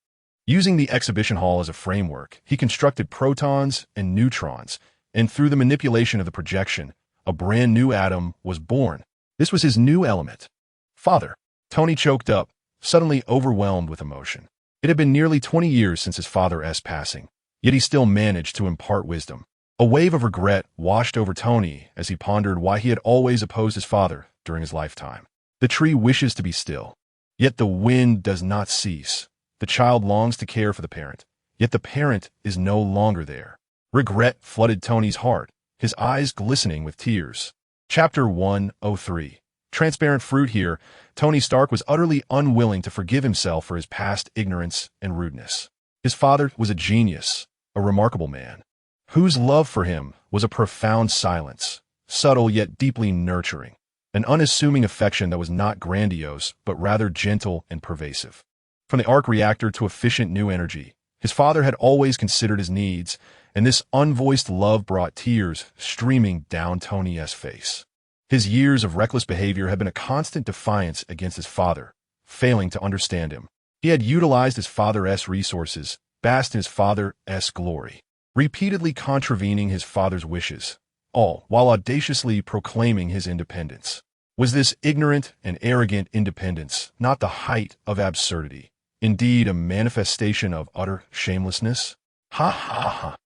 Speaker 1: Using the exhibition hall as a framework, he constructed protons and neutrons, and through the manipulation of the projection, a brand new atom was born. This was his new element. Father. Tony choked up, suddenly overwhelmed with emotion. It had been nearly 20 years since his father's passing, yet he still managed to impart wisdom. A wave of regret washed over Tony as he pondered why he had always opposed his father during his lifetime. The tree wishes to be still, yet the wind does not cease. The child longs to care for the parent, yet the parent is no longer there. Regret flooded Tony's heart, his eyes glistening with tears. Chapter 103. Transparent fruit. Here, Tony Stark was utterly unwilling to forgive himself for his past ignorance and rudeness. His father was a genius, a remarkable man, whose love for him was a profound silence, subtle yet deeply nurturing, an unassuming affection that was not grandiose but rather gentle and pervasive. From the arc reactor to efficient new energy, his father had always considered his needs, and this unvoiced love brought tears streaming down Tony's face. His years of reckless behavior had been a constant defiance against his father, failing to understand him. He had utilized his father's resources, basked in his father's glory, repeatedly contravening his father's wishes, all while audaciously proclaiming his independence. Was this ignorant and arrogant independence not the height of absurdity? Indeed, a manifestation of utter shamelessness? Ha.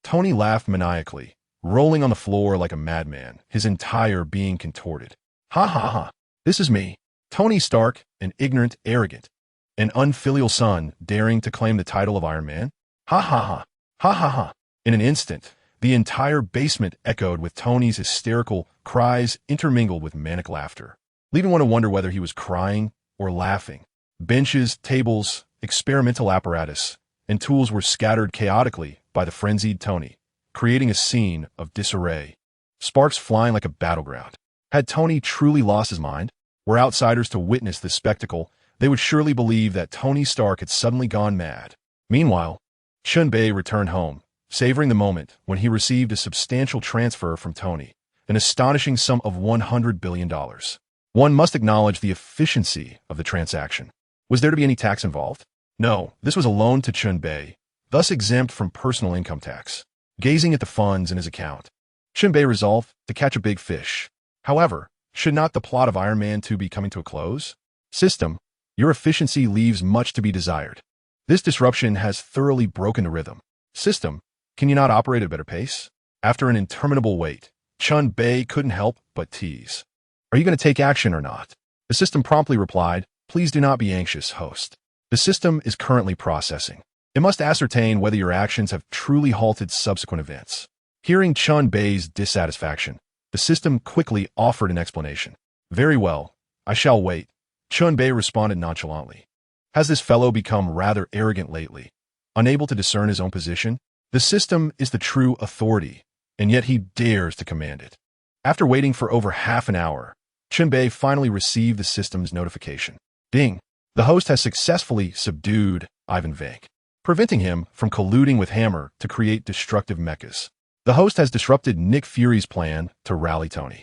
Speaker 1: Tony laughed maniacally, rolling on the floor like a madman, his entire being contorted. Ha. This is me, Tony Stark, an ignorant, arrogant, an unfilial son daring to claim the title of Iron Man? Ha. In an instant, the entire basement echoed with Tony's hysterical cries intermingled with manic laughter, leaving one to wonder whether he was crying or laughing. Benches, tables, experimental apparatus, and tools were scattered chaotically by the frenzied Tony, creating a scene of disarray. Sparks flying like a battleground. Had Tony truly lost his mind? Were outsiders to witness this spectacle, they would surely believe that Tony Stark had suddenly gone mad. Meanwhile, Chen Bei returned home, savoring the moment when he received a substantial transfer from Tony, an astonishing sum of $100 billion. One must acknowledge the efficiency of the transaction. Was there to be any tax involved? No, this was a loan to Chen Bei, thus exempt from personal income tax. Gazing at the funds in his account, Chen Bei resolved to catch a big fish. However, Should not the plot of Iron Man 2 be coming to a close? System, your efficiency leaves much to be desired. This disruption has thoroughly broken the rhythm. System, can you not operate at a better pace? After an interminable wait, Chen Bei couldn't help but tease. Are you going to take action or not? The system promptly replied, please do not be anxious, host. The system is currently processing. It must ascertain whether your actions have truly halted subsequent events. Hearing Chen Bei's dissatisfaction, the system quickly offered an explanation. Very well, I shall wait. Chen Bei responded nonchalantly. Has this fellow become rather arrogant lately? Unable to discern his own position? The system is the true authority, and yet he dares to command it. After waiting for over half an hour, Chen Bei finally received the system's notification. Ding! The host has successfully subdued Ivan Vank, preventing him from colluding with Hammer to create destructive mechas. The host has disrupted Nick Fury's plan to rally Tony,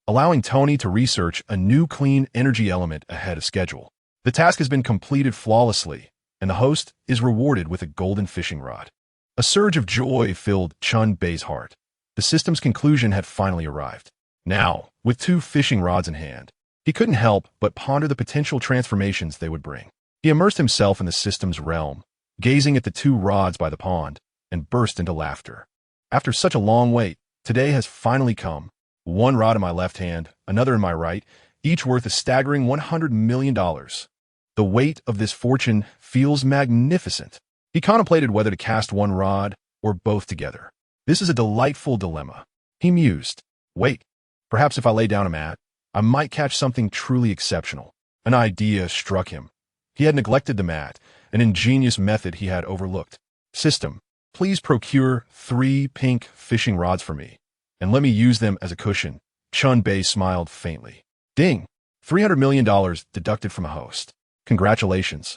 Speaker 1: allowing Tony to research a new clean energy element ahead of schedule. The task has been completed flawlessly, and the host is rewarded with a golden fishing rod. A surge of joy filled Chen Bei's heart. The system's conclusion had finally arrived. Now, with 2 fishing rods in hand, he couldn't help but ponder the potential transformations they would bring. He immersed himself in the system's realm, gazing at the 2 rods by the pond, and burst into laughter. After such a long wait, today has finally come. 1 rod in my left hand, another in my right, each worth a staggering $100 million. The weight of this fortune feels magnificent. He contemplated whether to cast 1 rod or both together. This is a delightful dilemma. He mused. Wait, perhaps if I lay down a mat, I might catch something truly exceptional. An idea struck him. He had neglected the mat, an ingenious method he had overlooked. System, please procure 3 pink fishing rods for me, and let me use them as a cushion. Chen Bei smiled faintly. Ding! $300 million deducted from a host. Congratulations.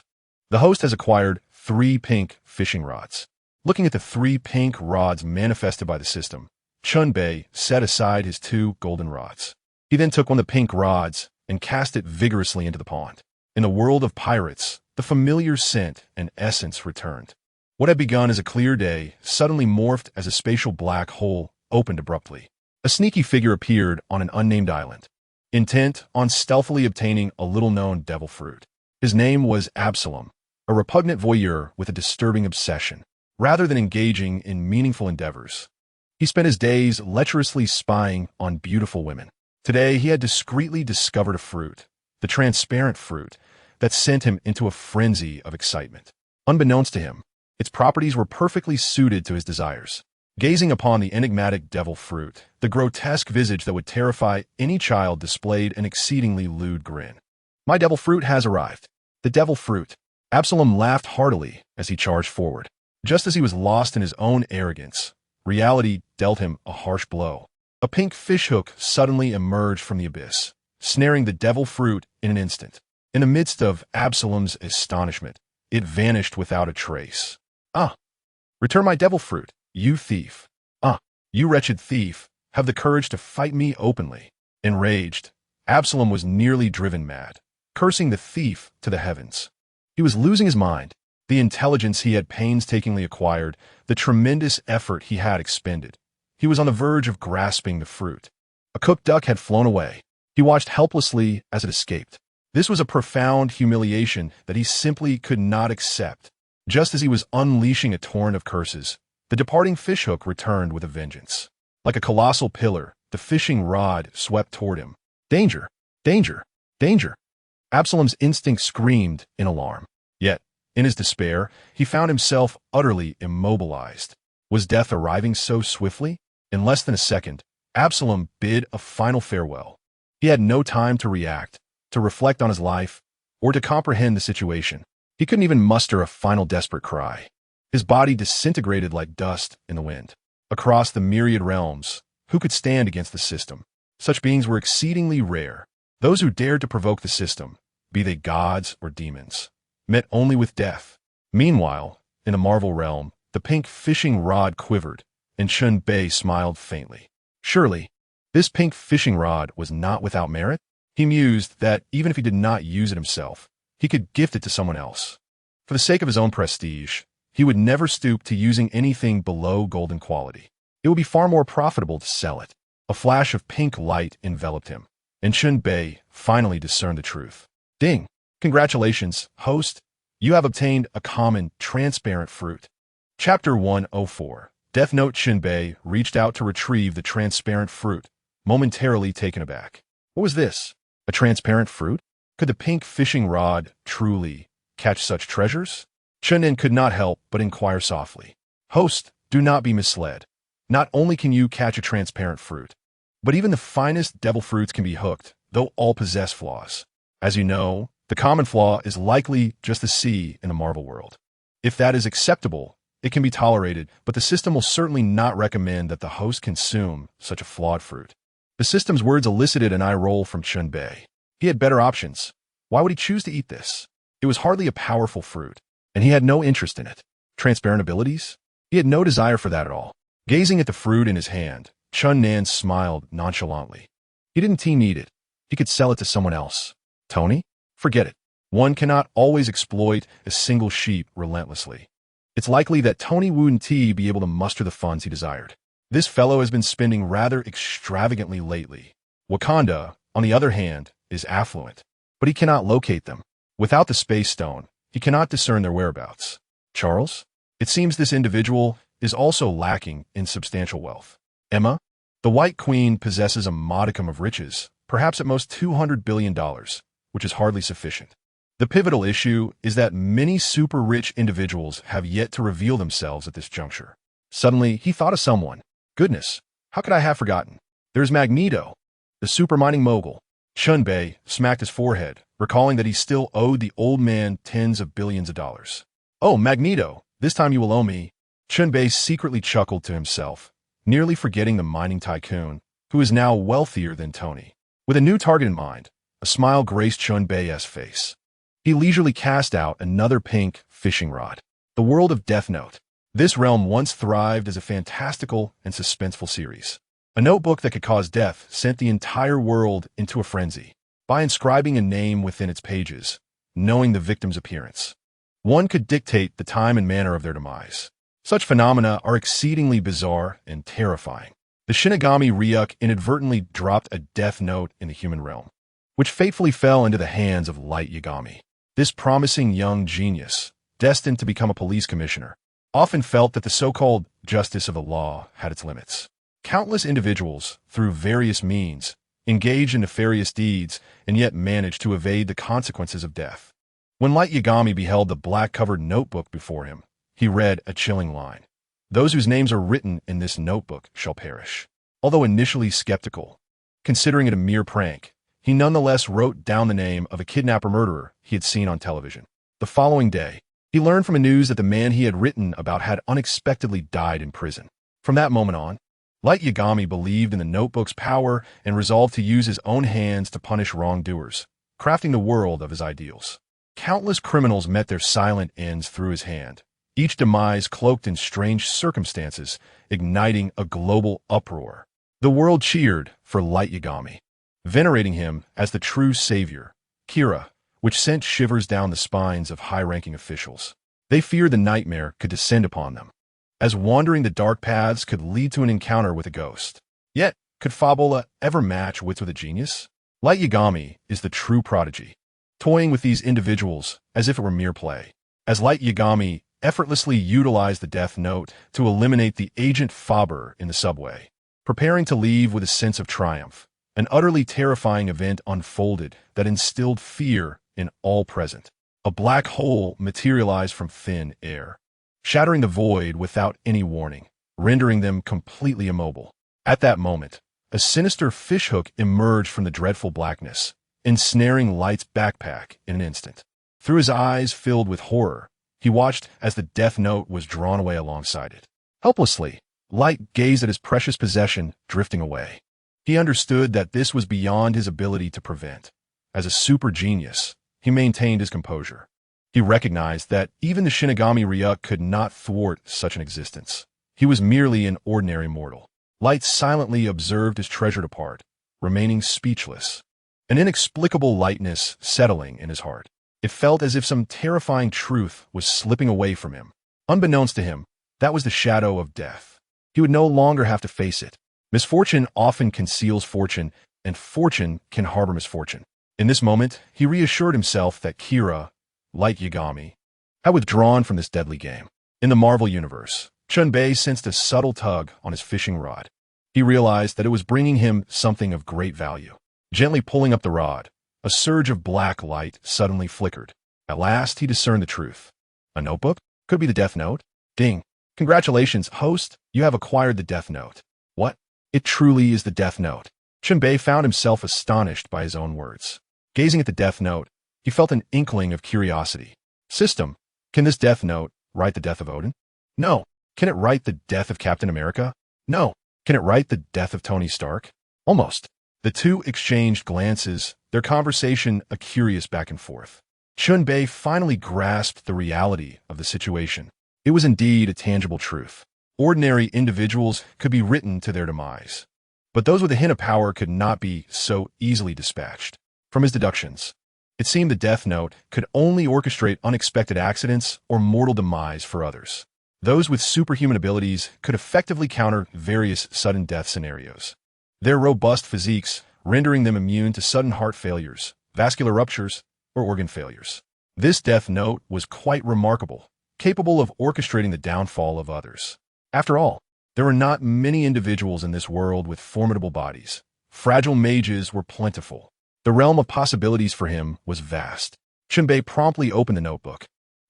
Speaker 1: The host has acquired 3 pink fishing rods. Looking at the 3 pink rods manifested by the system, Chen Bei set aside his 2 golden rods. He then took one of the pink rods and cast it vigorously into the pond. In the world of pirates, the familiar scent and essence returned. What had begun as a clear day suddenly morphed as a spatial black hole opened abruptly. A sneaky figure appeared on an unnamed island, intent on stealthily obtaining a little-known devil fruit. His name was Absalom, a repugnant voyeur with a disturbing obsession. Rather than engaging in meaningful endeavors, he spent his days lecherously spying on beautiful women. Today, he had discreetly discovered a fruit, the transparent fruit, that sent him into a frenzy of excitement. Unbeknownst to him, its properties were perfectly suited to his desires. Gazing upon the enigmatic devil fruit, the grotesque visage that would terrify any child displayed an exceedingly lewd grin. My devil fruit has arrived. The devil fruit. Absalom laughed heartily as he charged forward. Just as he was lost in his own arrogance, reality dealt him a harsh blow. A pink fishhook suddenly emerged from the abyss, snaring the devil fruit in an instant. In the midst of Absalom's astonishment, it vanished without a trace. Ah! Return my devil fruit, you thief. Ah! You wretched thief, have the courage to fight me openly. Enraged, Absalom was nearly driven mad, cursing the thief to the heavens. He was losing his mind. The intelligence he had painstakingly acquired, the tremendous effort he had expended. He was on the verge of grasping the fruit. A cooked duck had flown away. He watched helplessly as it escaped. This was a profound humiliation that he simply could not accept. Just as he was unleashing a torrent of curses, the departing fishhook returned with a vengeance. Like a colossal pillar, the fishing rod swept toward him. Danger! Danger! Danger! Absalom's instinct screamed in alarm. Yet, in his despair, he found himself utterly immobilized. Was death arriving so swiftly? In less than a second, Absalom bid a final farewell. He had no time to react, to reflect on his life, or to comprehend the situation. He couldn't even muster a final desperate cry. His body disintegrated like dust in the wind. Across the myriad realms, who could stand against the system? Such beings were exceedingly rare. Those who dared to provoke the system, be they gods or demons, met only with death. Meanwhile, in the Marvel realm, the pink fishing rod quivered, and Chen Bei smiled faintly. Surely, this pink fishing rod was not without merit? He mused that even if he did not use it himself, he could gift it to someone else. For the sake of his own prestige, he would never stoop to using anything below golden quality. It would be far more profitable to sell it. A flash of pink light enveloped him, and Chen Bei finally discerned the truth. Ding! Congratulations, host. You have obtained a common, transparent fruit. Chapter 104. Death Note. Chen Bei reached out to retrieve the transparent fruit, momentarily taken aback. What was this? A transparent fruit? Could the pink fishing rod truly catch such treasures? Chen could not help but inquire softly. Host, do not be misled. Not only can you catch a transparent fruit, but even the finest devil fruits can be hooked, though all possess flaws. As you know, the common flaw is likely just the sea in the Marvel world. If that is acceptable, it can be tolerated, but the system will certainly not recommend that the host consume such a flawed fruit. The system's words elicited an eye roll from Chen Bei. He had better options. Why would he choose to eat this? It was hardly a powerful fruit, and he had no interest in it. Transparent abilities? He had no desire for that at all. Gazing at the fruit in his hand, Chen smiled nonchalantly. He didn't need it. He could sell it to someone else. Tony? Forget it. One cannot always exploit a single sheep relentlessly. It's likely that Tony wouldn't be able to muster the funds he desired. This fellow has been spending rather extravagantly lately. Wakanda, on the other hand, is affluent, but he cannot locate them. Without the Space Stone, he cannot discern their whereabouts. Charles? It seems this individual is also lacking in substantial wealth. Emma? The White Queen possesses a modicum of riches, perhaps at most $200 billion, which is hardly sufficient. The pivotal issue is that many super-rich individuals have yet to reveal themselves at this juncture. Suddenly, he thought of someone. Goodness, how could I have forgotten? There's Magneto, the super-mining mogul. Chen Bei smacked his forehead, recalling that he still owed the old man tens of billions of dollars. Oh, Magneto, this time you will owe me. Chen Bei secretly chuckled to himself, nearly forgetting the mining tycoon, who is now wealthier than Tony. With a new target in mind, a smile graced Chen Bei's face. He leisurely cast out another pink fishing rod. The world of Death Note. This realm once thrived as a fantastical and suspenseful series. A notebook that could cause death sent the entire world into a frenzy. By inscribing a name within its pages, knowing the victim's appearance, one could dictate the time and manner of their demise. Such phenomena are exceedingly bizarre and terrifying. The Shinigami Ryuk inadvertently dropped a death note in the human realm, which fatefully fell into the hands of Light Yagami. This promising young genius, destined to become a police commissioner, often felt that the so-called justice of the law had its limits. Countless individuals, through various means, engaged in nefarious deeds and yet managed to evade the consequences of death. When Light Yagami beheld the black-covered notebook before him, he read a chilling line. Those whose names are written in this notebook shall perish. Although initially skeptical, considering it a mere prank, he nonetheless wrote down the name of a kidnapper-murderer he had seen on television. The following day, he learned from the news that the man he had written about had unexpectedly died in prison. From that moment on, Light Yagami believed in the notebook's power and resolved to use his own hands to punish wrongdoers, crafting the world of his ideals. Countless criminals met their silent ends through his hand, each demise cloaked in strange circumstances, igniting a global uproar. The world cheered for Light Yagami, venerating him as the true savior, Kira, which sent shivers down the spines of high-ranking officials. They feared the nightmare could descend upon them, as wandering the dark paths could lead to an encounter with a ghost. Yet, could Fabola ever match wits with a genius? Light Yagami is the true prodigy, toying with these individuals as if it were mere play. As Light Yagami effortlessly utilized the Death Note to eliminate the Agent Faber in the subway, preparing to leave with a sense of triumph, an utterly terrifying event unfolded that instilled fear in all present. A black hole materialized from thin air, shattering the void without any warning, rendering them completely immobile. At that moment, a sinister fishhook emerged from the dreadful blackness, ensnaring Light's backpack in an instant. Through his eyes filled with horror, he watched as the Death Note was drawn away alongside it. Helplessly, Light gazed at his precious possession drifting away. He understood that this was beyond his ability to prevent. As a super genius, he maintained his composure. He recognized that even the Shinigami Ryuk could not thwart such an existence. He was merely an ordinary mortal. Light silently observed his treasure depart, remaining speechless. An inexplicable lightness settling in his heart. It felt as if some terrifying truth was slipping away from him. Unbeknownst to him, that was the shadow of death. He would no longer have to face it. Misfortune often conceals fortune, and fortune can harbor misfortune. In this moment, he reassured himself that Kira, like Yagami, had withdrawn from this deadly game. In the Marvel Universe, Chen Bei sensed a subtle tug on his fishing rod. He realized that it was bringing him something of great value. Gently pulling up the rod, a surge of black light suddenly flickered. At last, he discerned the truth. A notebook? Could be the Death Note. Ding. Congratulations, host, you have acquired the Death Note. What? It truly is the Death Note. Chen Bei found himself astonished by his own words. Gazing at the Death Note, he felt an inkling of curiosity. System, can this Death Note write the death of Odin? No. Can it write the death of Captain America? No. Can it write the death of Tony Stark? Almost. The two exchanged glances, their conversation a curious back and forth. Chen Bei finally grasped the reality of the situation. It was indeed a tangible truth. Ordinary individuals could be written to their demise. But those with a hint of power could not be so easily dispatched. From his deductions, it seemed the Death Note could only orchestrate unexpected accidents or mortal demise for others. Those with superhuman abilities could effectively counter various sudden death scenarios. Their robust physiques rendering them immune to sudden heart failures, vascular ruptures, or organ failures. This Death Note was quite remarkable, capable of orchestrating the downfall of others. After all, there were not many individuals in this world with formidable bodies. Fragile mages were plentiful. The realm of possibilities for him was vast. Chen Bei promptly opened the notebook,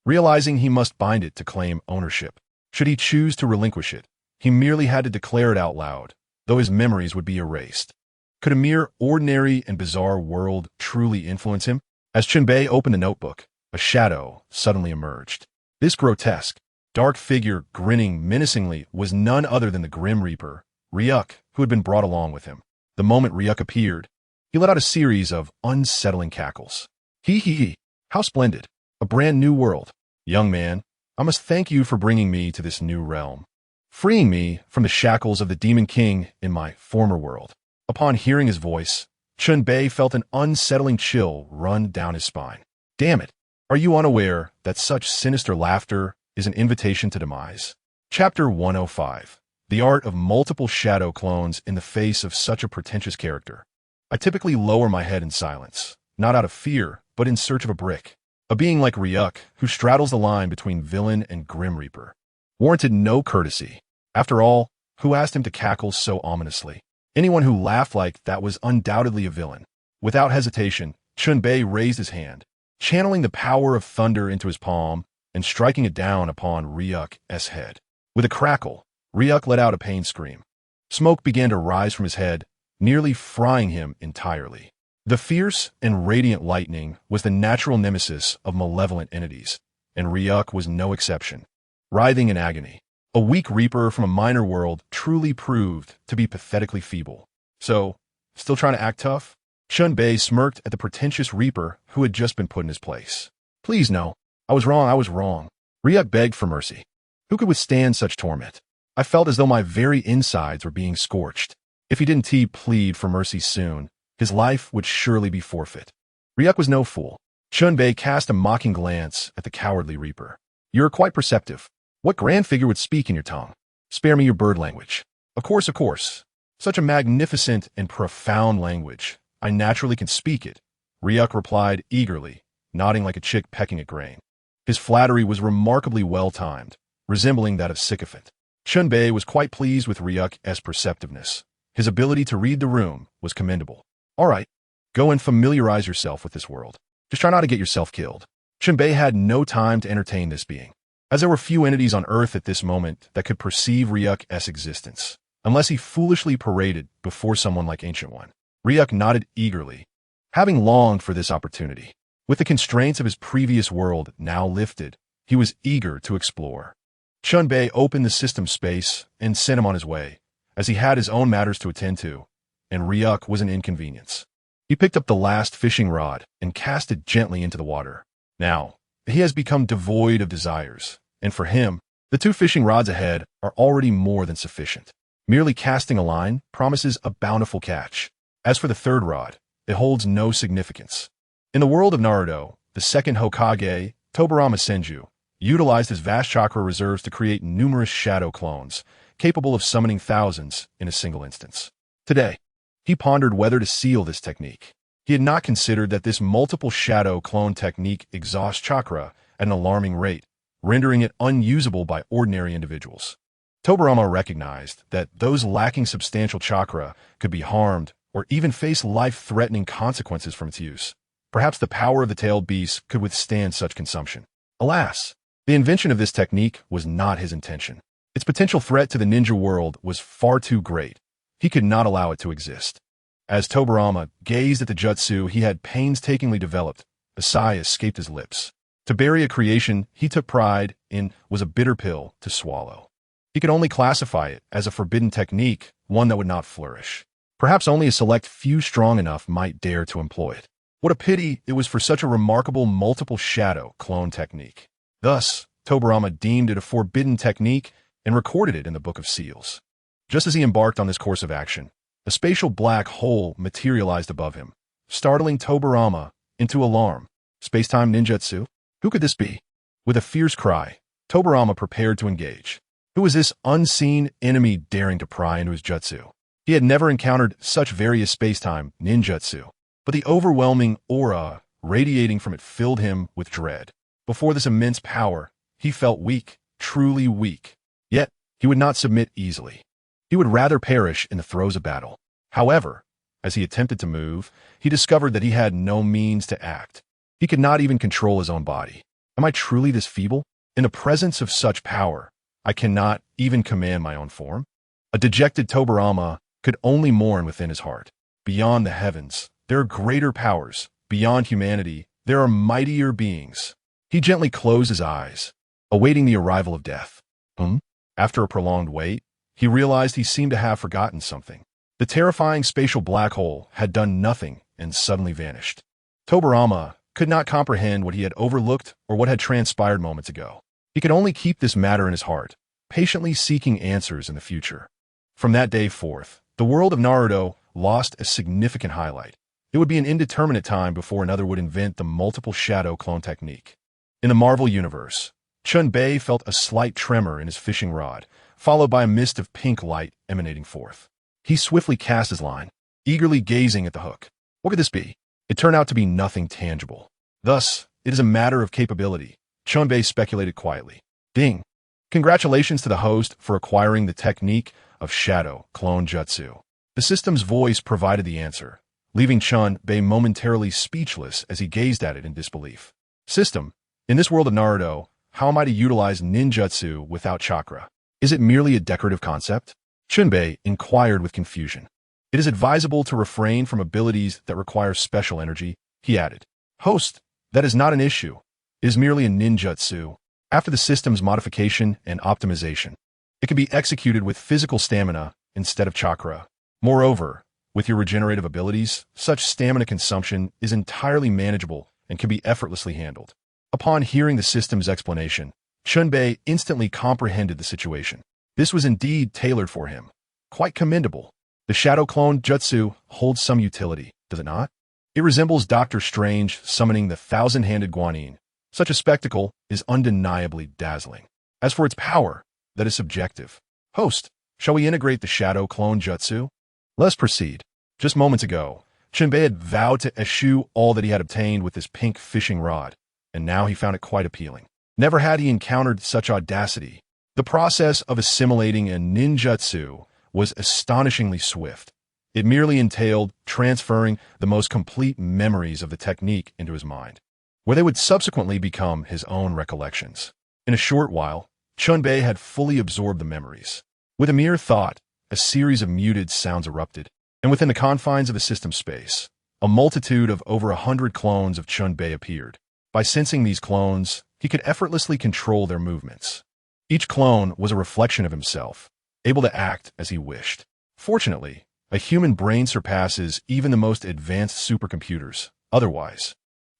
Speaker 1: realizing he must bind it to claim ownership. Should he choose to relinquish it, he merely had to declare it out loud, though his memories would be erased. Could a mere ordinary and bizarre world truly influence him? As Chen Bei opened the notebook, a shadow suddenly emerged. This grotesque, dark figure grinning menacingly was none other than the Grim Reaper, Ryuk, who had been brought along with him. The moment Ryuk appeared, he let out a series of unsettling cackles. Hee, how splendid. A brand new world. Young man, I must thank you for bringing me to this new realm, freeing me from the shackles of the Demon King in my former world. Upon hearing his voice, Chen Bei felt an unsettling chill run down his spine. Damn it, are you unaware that such sinister laughter is an invitation to demise? Chapter 105. The Art of Multiple Shadow Clones in the Face of Such a Pretentious Character. I typically lower my head in silence, not out of fear, but in search of a brick. A being like Ryuk, who straddles the line between villain and Grim Reaper, warranted no courtesy. After all, who asked him to cackle so ominously? Anyone who laughed like that was undoubtedly a villain. Without hesitation, Chen Bei raised his hand, channeling the power of thunder into his palm and striking it down upon Ryuk's head. With a crackle, Ryuk let out a pain scream. Smoke began to rise from his head, nearly frying him entirely. The fierce and radiant lightning was the natural nemesis of malevolent entities, and Ryuk was no exception. Writhing in agony, a weak reaper from a minor world truly proved to be pathetically feeble. So, still trying to act tough? Chen Bei smirked at the pretentious reaper who had just been put in his place. Please no, I was wrong. Ryuk begged for mercy. Who could withstand such torment? I felt as though my very insides were being scorched. If he didn't plead for mercy soon, his life would surely be forfeit. Ryuk was no fool. Chen Bei cast a mocking glance at the cowardly reaper. You're quite perceptive. What grand figure would speak in your tongue? Spare me your bird language. Of course. Such a magnificent and profound language. I naturally can speak it. Ryuk replied eagerly, nodding like a chick pecking at grain. His flattery was remarkably well-timed, resembling that of sycophant. Chen Bei was quite pleased with Ryuk's perceptiveness. His ability to read the room was commendable. All right, go and familiarize yourself with this world. Just try not to get yourself killed. Chen Bei had no time to entertain this being, as there were few entities on Earth at this moment that could perceive Ryuk's existence, unless he foolishly paraded before someone like Ancient One. Ryuk nodded eagerly, having longed for this opportunity. With the constraints of his previous world now lifted, he was eager to explore. Chen Bei opened the system space and sent him on his way, as he had his own matters to attend to, and Ryuk was an inconvenience. He picked up the last fishing rod and cast it gently into the water. Now, he has become devoid of desires, and for him, the 2 fishing rods ahead are already more than sufficient. Merely casting a line promises a bountiful catch. As for the 3rd rod, it holds no significance. In the world of Naruto, the 2nd Hokage, Tobirama Senju, utilized his vast chakra reserves to create numerous shadow clones, capable of summoning thousands in a single instance. Today, He pondered whether to seal this technique. He had not considered that this multiple shadow clone technique exhausts chakra at an alarming rate, rendering it unusable by ordinary individuals. Tobarama recognized that those lacking substantial chakra could be harmed or even face life-threatening consequences from its use. Perhaps the power of the tailed beast could withstand such consumption. Alas, the invention of this technique was not his intention. Its potential threat to the ninja world was far too great. He could not allow it to exist. As Tobarama gazed at the jutsu he had painstakingly developed, a sigh escaped his lips. To bury a creation he took pride in was a bitter pill to swallow. He could only classify it as a forbidden technique, one that would not flourish. Perhaps only a select few strong enough might dare to employ it. What a pity it was for such a remarkable multiple shadow clone technique. Thus, Tobarama deemed it a forbidden technique and recorded it in the Book of Seals. Just as he embarked on this course of action, a spatial black hole materialized above him, startling Tobarama into alarm. Space-time ninjutsu? Who could this be? With a fierce cry, Tobarama prepared to engage. Who was this unseen enemy daring to pry into his jutsu? He had never encountered such various space-time ninjutsu, but the overwhelming aura radiating from it filled him with dread. Before this immense power, he felt weak, truly weak. Yet, he would not submit easily. He would rather perish in the throes of battle. However, as he attempted to move, he discovered that he had no means to act. He could not even control his own body. Am I truly this feeble? In the presence of such power, I cannot even command my own form? A dejected Tobarama could only mourn within his heart. Beyond the heavens, there are greater powers. Beyond humanity, there are mightier beings. He gently closed his eyes, awaiting the arrival of death. After a prolonged wait, he realized he seemed to have forgotten something. The terrifying spatial black hole had done nothing and suddenly vanished. Tobarama could not comprehend what he had overlooked or what had transpired moments ago. He could only keep this matter in his heart, patiently seeking answers in the future. From that day forth, the world of Naruto lost a significant highlight. It would be an indeterminate time before another would invent the multiple shadow clone technique. In the Marvel Universe, Chen Bei felt a slight tremor in his fishing rod, followed by a mist of pink light emanating forth. He swiftly cast his line, eagerly gazing at the hook. What could this be? It turned out to be nothing tangible. Thus, it is a matter of capability, Chen Bei speculated quietly. Ding! Congratulations to the host for acquiring the technique of shadow clone jutsu. The system's voice provided the answer, leaving Chen Bei momentarily speechless as he gazed at it in disbelief. System, in this world of Naruto, how am I to utilize ninjutsu without chakra? Is it merely a decorative concept? Chen Bei inquired with confusion. It is advisable to refrain from abilities that require special energy, he added. Host, that is not an issue. It is merely a ninjutsu. After the system's modification and optimization, it can be executed with physical stamina instead of chakra. Moreover, with your regenerative abilities, such stamina consumption is entirely manageable and can be effortlessly handled. Upon hearing the system's explanation, Chen Bei instantly comprehended the situation. This was indeed tailored for him. Quite commendable. The shadow clone jutsu holds some utility, does it not? It resembles Doctor Strange summoning the thousand-handed Guanyin. Such a spectacle is undeniably dazzling. As for its power, that is subjective. Host, shall we integrate the shadow clone jutsu? Let's proceed. Just moments ago, Chen Bei had vowed to eschew all that he had obtained with this pink fishing rod, and now he found it quite appealing. Never had he encountered such audacity. The process of assimilating a ninjutsu was astonishingly swift. It merely entailed transferring the most complete memories of the technique into his mind, where they would subsequently become his own recollections. In a short while, Chen Bei had fully absorbed the memories. With a mere thought, a series of muted sounds erupted, and within the confines of the system space, a multitude of over 100 clones of Chen Bei appeared. By sensing these clones, he could effortlessly control their movements. Each clone was a reflection of himself, able to act as he wished. Fortunately, a human brain surpasses even the most advanced supercomputers. Otherwise,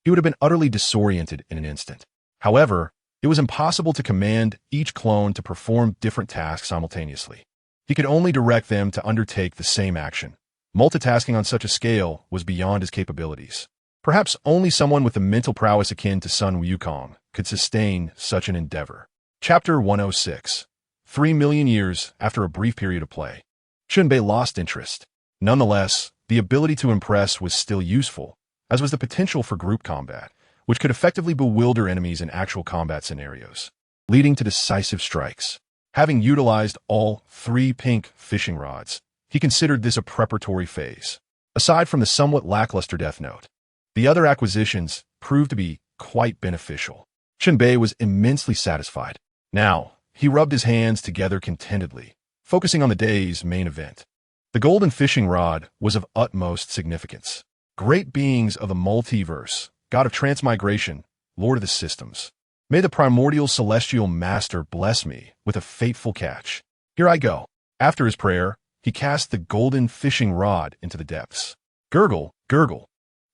Speaker 1: he would have been utterly disoriented in an instant. However, it was impossible to command each clone to perform different tasks simultaneously. He could only direct them to undertake the same action. Multitasking on such a scale was beyond his capabilities. Perhaps only someone with a mental prowess akin to Sun Wukong could sustain such an endeavor. Chapter 106. 3 million years after a brief period of play. Chen Bei lost interest. Nonetheless, the ability to impress was still useful, as was the potential for group combat, which could effectively bewilder enemies in actual combat scenarios, leading to decisive strikes. Having utilized all 3 pink fishing rods, he considered this a preparatory phase. Aside from the somewhat lackluster Death Note, the other acquisitions proved to be quite beneficial. Chen Bei was immensely satisfied. Now, he rubbed his hands together contentedly, focusing on the day's main event. The golden fishing rod was of utmost significance. Great beings of the multiverse, god of transmigration, lord of the systems, may the primordial celestial master bless me with a fateful catch. Here I go. After his prayer, he cast the golden fishing rod into the depths. Gurgle, gurgle.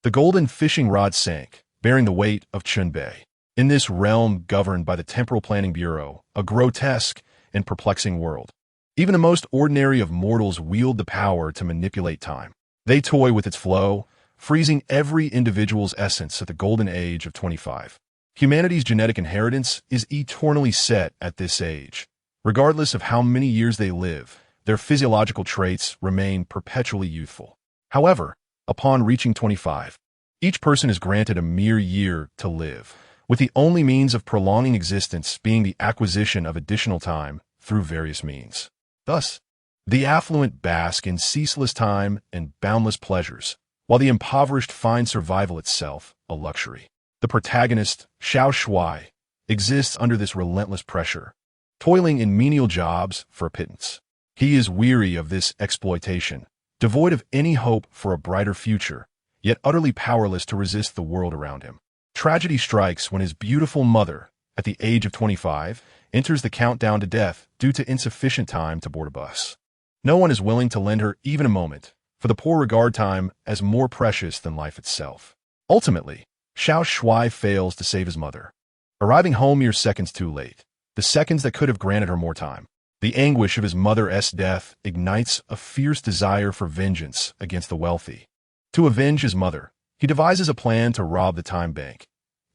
Speaker 1: The golden fishing rod sank, bearing the weight of Chen Bei. In this realm governed by the Temporal Planning Bureau, a grotesque and perplexing world, even the most ordinary of mortals wield the power to manipulate time. They toy with its flow, freezing every individual's essence at the golden age of 25. Humanity's genetic inheritance is eternally set at this age. Regardless of how many years they live, their physiological traits remain perpetually youthful. However, upon reaching 25, each person is granted a mere year to live, with the only means of prolonging existence being the acquisition of additional time through various means. Thus, the affluent bask in ceaseless time and boundless pleasures, while the impoverished find survival itself a luxury. The protagonist, Xiao Shuai, exists under this relentless pressure, toiling in menial jobs for a pittance. He is weary of this exploitation, devoid of any hope for a brighter future, yet utterly powerless to resist the world around him. Tragedy strikes when his beautiful mother, at the age of 25, enters the countdown to death due to insufficient time to board a bus. No one is willing to lend her even a moment, for the poor regard time as more precious than life itself. Ultimately, Xiao Shuai fails to save his mother, arriving home mere seconds too late, the seconds that could have granted her more time. The anguish of his mother's death ignites a fierce desire for vengeance against the wealthy. To avenge his mother, he devises a plan to rob the time bank,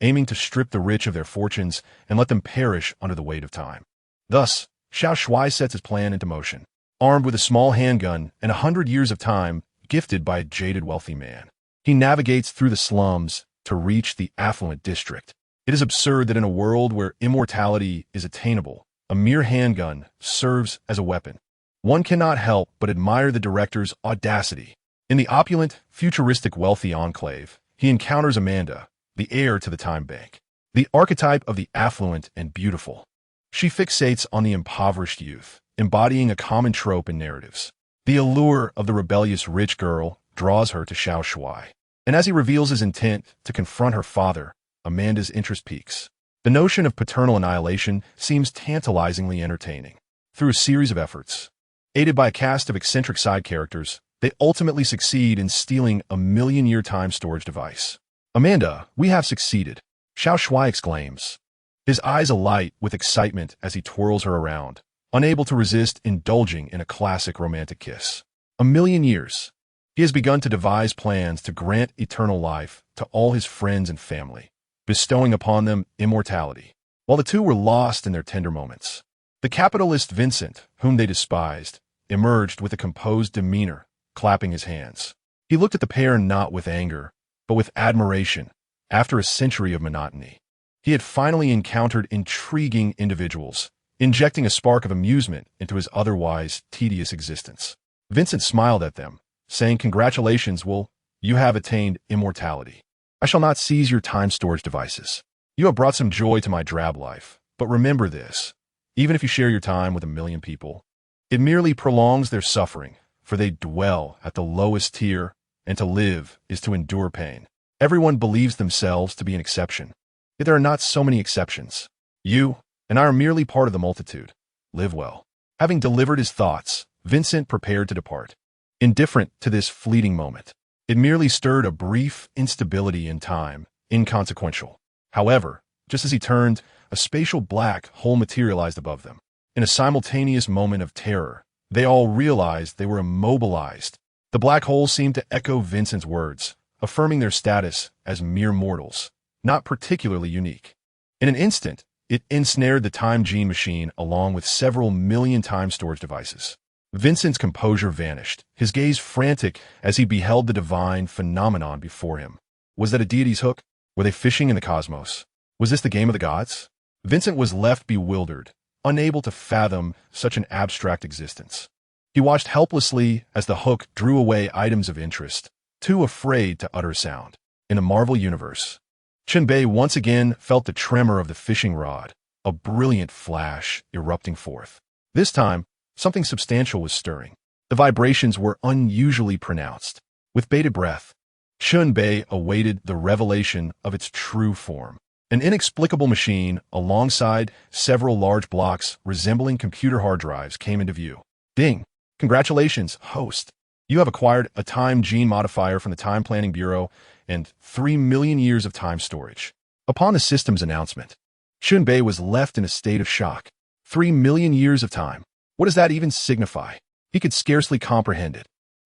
Speaker 1: aiming to strip the rich of their fortunes and let them perish under the weight of time. Thus, Xiao Shuai sets his plan into motion, armed with a small handgun and 100 years of time gifted by a jaded wealthy man. He navigates through the slums to reach the affluent district. It is absurd that in a world where immortality is attainable, a mere handgun serves as a weapon. One cannot help but admire the director's audacity. In the opulent, futuristic wealthy enclave, he encounters Amanda, the heir to the time bank, the archetype of the affluent and beautiful. She fixates on the impoverished youth, embodying a common trope in narratives. The allure of the rebellious rich girl draws her to Xiao Shuai, and as he reveals his intent to confront her father, Amanda's interest peaks. The notion of paternal annihilation seems tantalizingly entertaining. Through a series of efforts, aided by a cast of eccentric side characters, they ultimately succeed in stealing a million-year time storage device. "Amanda, we have succeeded," Xiao Shuai exclaims, his eyes alight with excitement as he twirls her around, unable to resist indulging in a classic romantic kiss. A million years. He has begun to devise plans to grant eternal life to all his friends and family, bestowing upon them immortality. While the two were lost in their tender moments, the capitalist Vincent, whom they despised, emerged with a composed demeanor, clapping his hands. He looked at the pair not with anger, but with admiration. After a century of monotony, he had finally encountered intriguing individuals, injecting a spark of amusement into his otherwise tedious existence. Vincent smiled at them, saying, "Congratulations, Will, you have attained immortality. I shall not seize your time storage devices. You have brought some joy to my drab life, but remember this, even if you share your time with a million people, it merely prolongs their suffering, for they dwell at the lowest tier, and to live is to endure pain. Everyone believes themselves to be an exception, yet there are not so many exceptions. You and I are merely part of the multitude. Live well." Having delivered his thoughts, Vincent prepared to depart. Indifferent to this fleeting moment, it merely stirred a brief instability in time, inconsequential. However, just as he turned, a spatial black hole materialized above them. In a simultaneous moment of terror, they all realized they were immobilized. The black hole seemed to echo Vincent's words, affirming their status as mere mortals, not particularly unique. In an instant, it ensnared the time gene machine along with several million time storage devices. Vincent's composure vanished, his gaze frantic as he beheld the divine phenomenon before him. Was that a deity's hook? Were they fishing in the cosmos? Was this the game of the gods? Vincent was left bewildered, unable to fathom such an abstract existence. He watched helplessly as the hook drew away items of interest, too afraid to utter sound. In the Marvel Universe, Chen Bei once again felt the tremor of the fishing rod, a brilliant flash erupting forth. This time, something substantial was stirring. The vibrations were unusually pronounced. With bated breath, Chen Bei awaited the revelation of its true form. An inexplicable machine, alongside several large blocks resembling computer hard drives, came into view. Ding! Congratulations, host. You have acquired a time gene modifier from the Time Planning Bureau and 3 million years of time storage. Upon the system's announcement, Chen Bei was left in a state of shock. 3 million years of time. What does that even signify? He could scarcely comprehend it.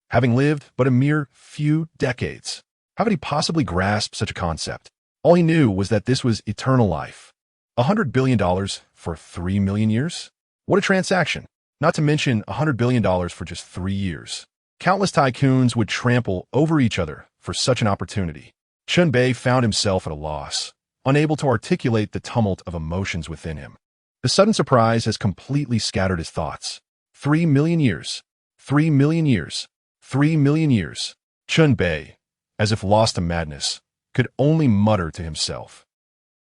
Speaker 1: Having lived but a mere few decades, how could he possibly grasp such a concept? All he knew was that this was eternal life. $100 billion for 3 million years? What a transaction! Not to mention $100 billion for just 3 years. Countless tycoons would trample over each other for such an opportunity. Chen Bei found himself at a loss, unable to articulate the tumult of emotions within him. The sudden surprise has completely scattered his thoughts. 3 million years. 3 million years. 3 million years. Chen Bei, as if lost to madness, could only mutter to himself.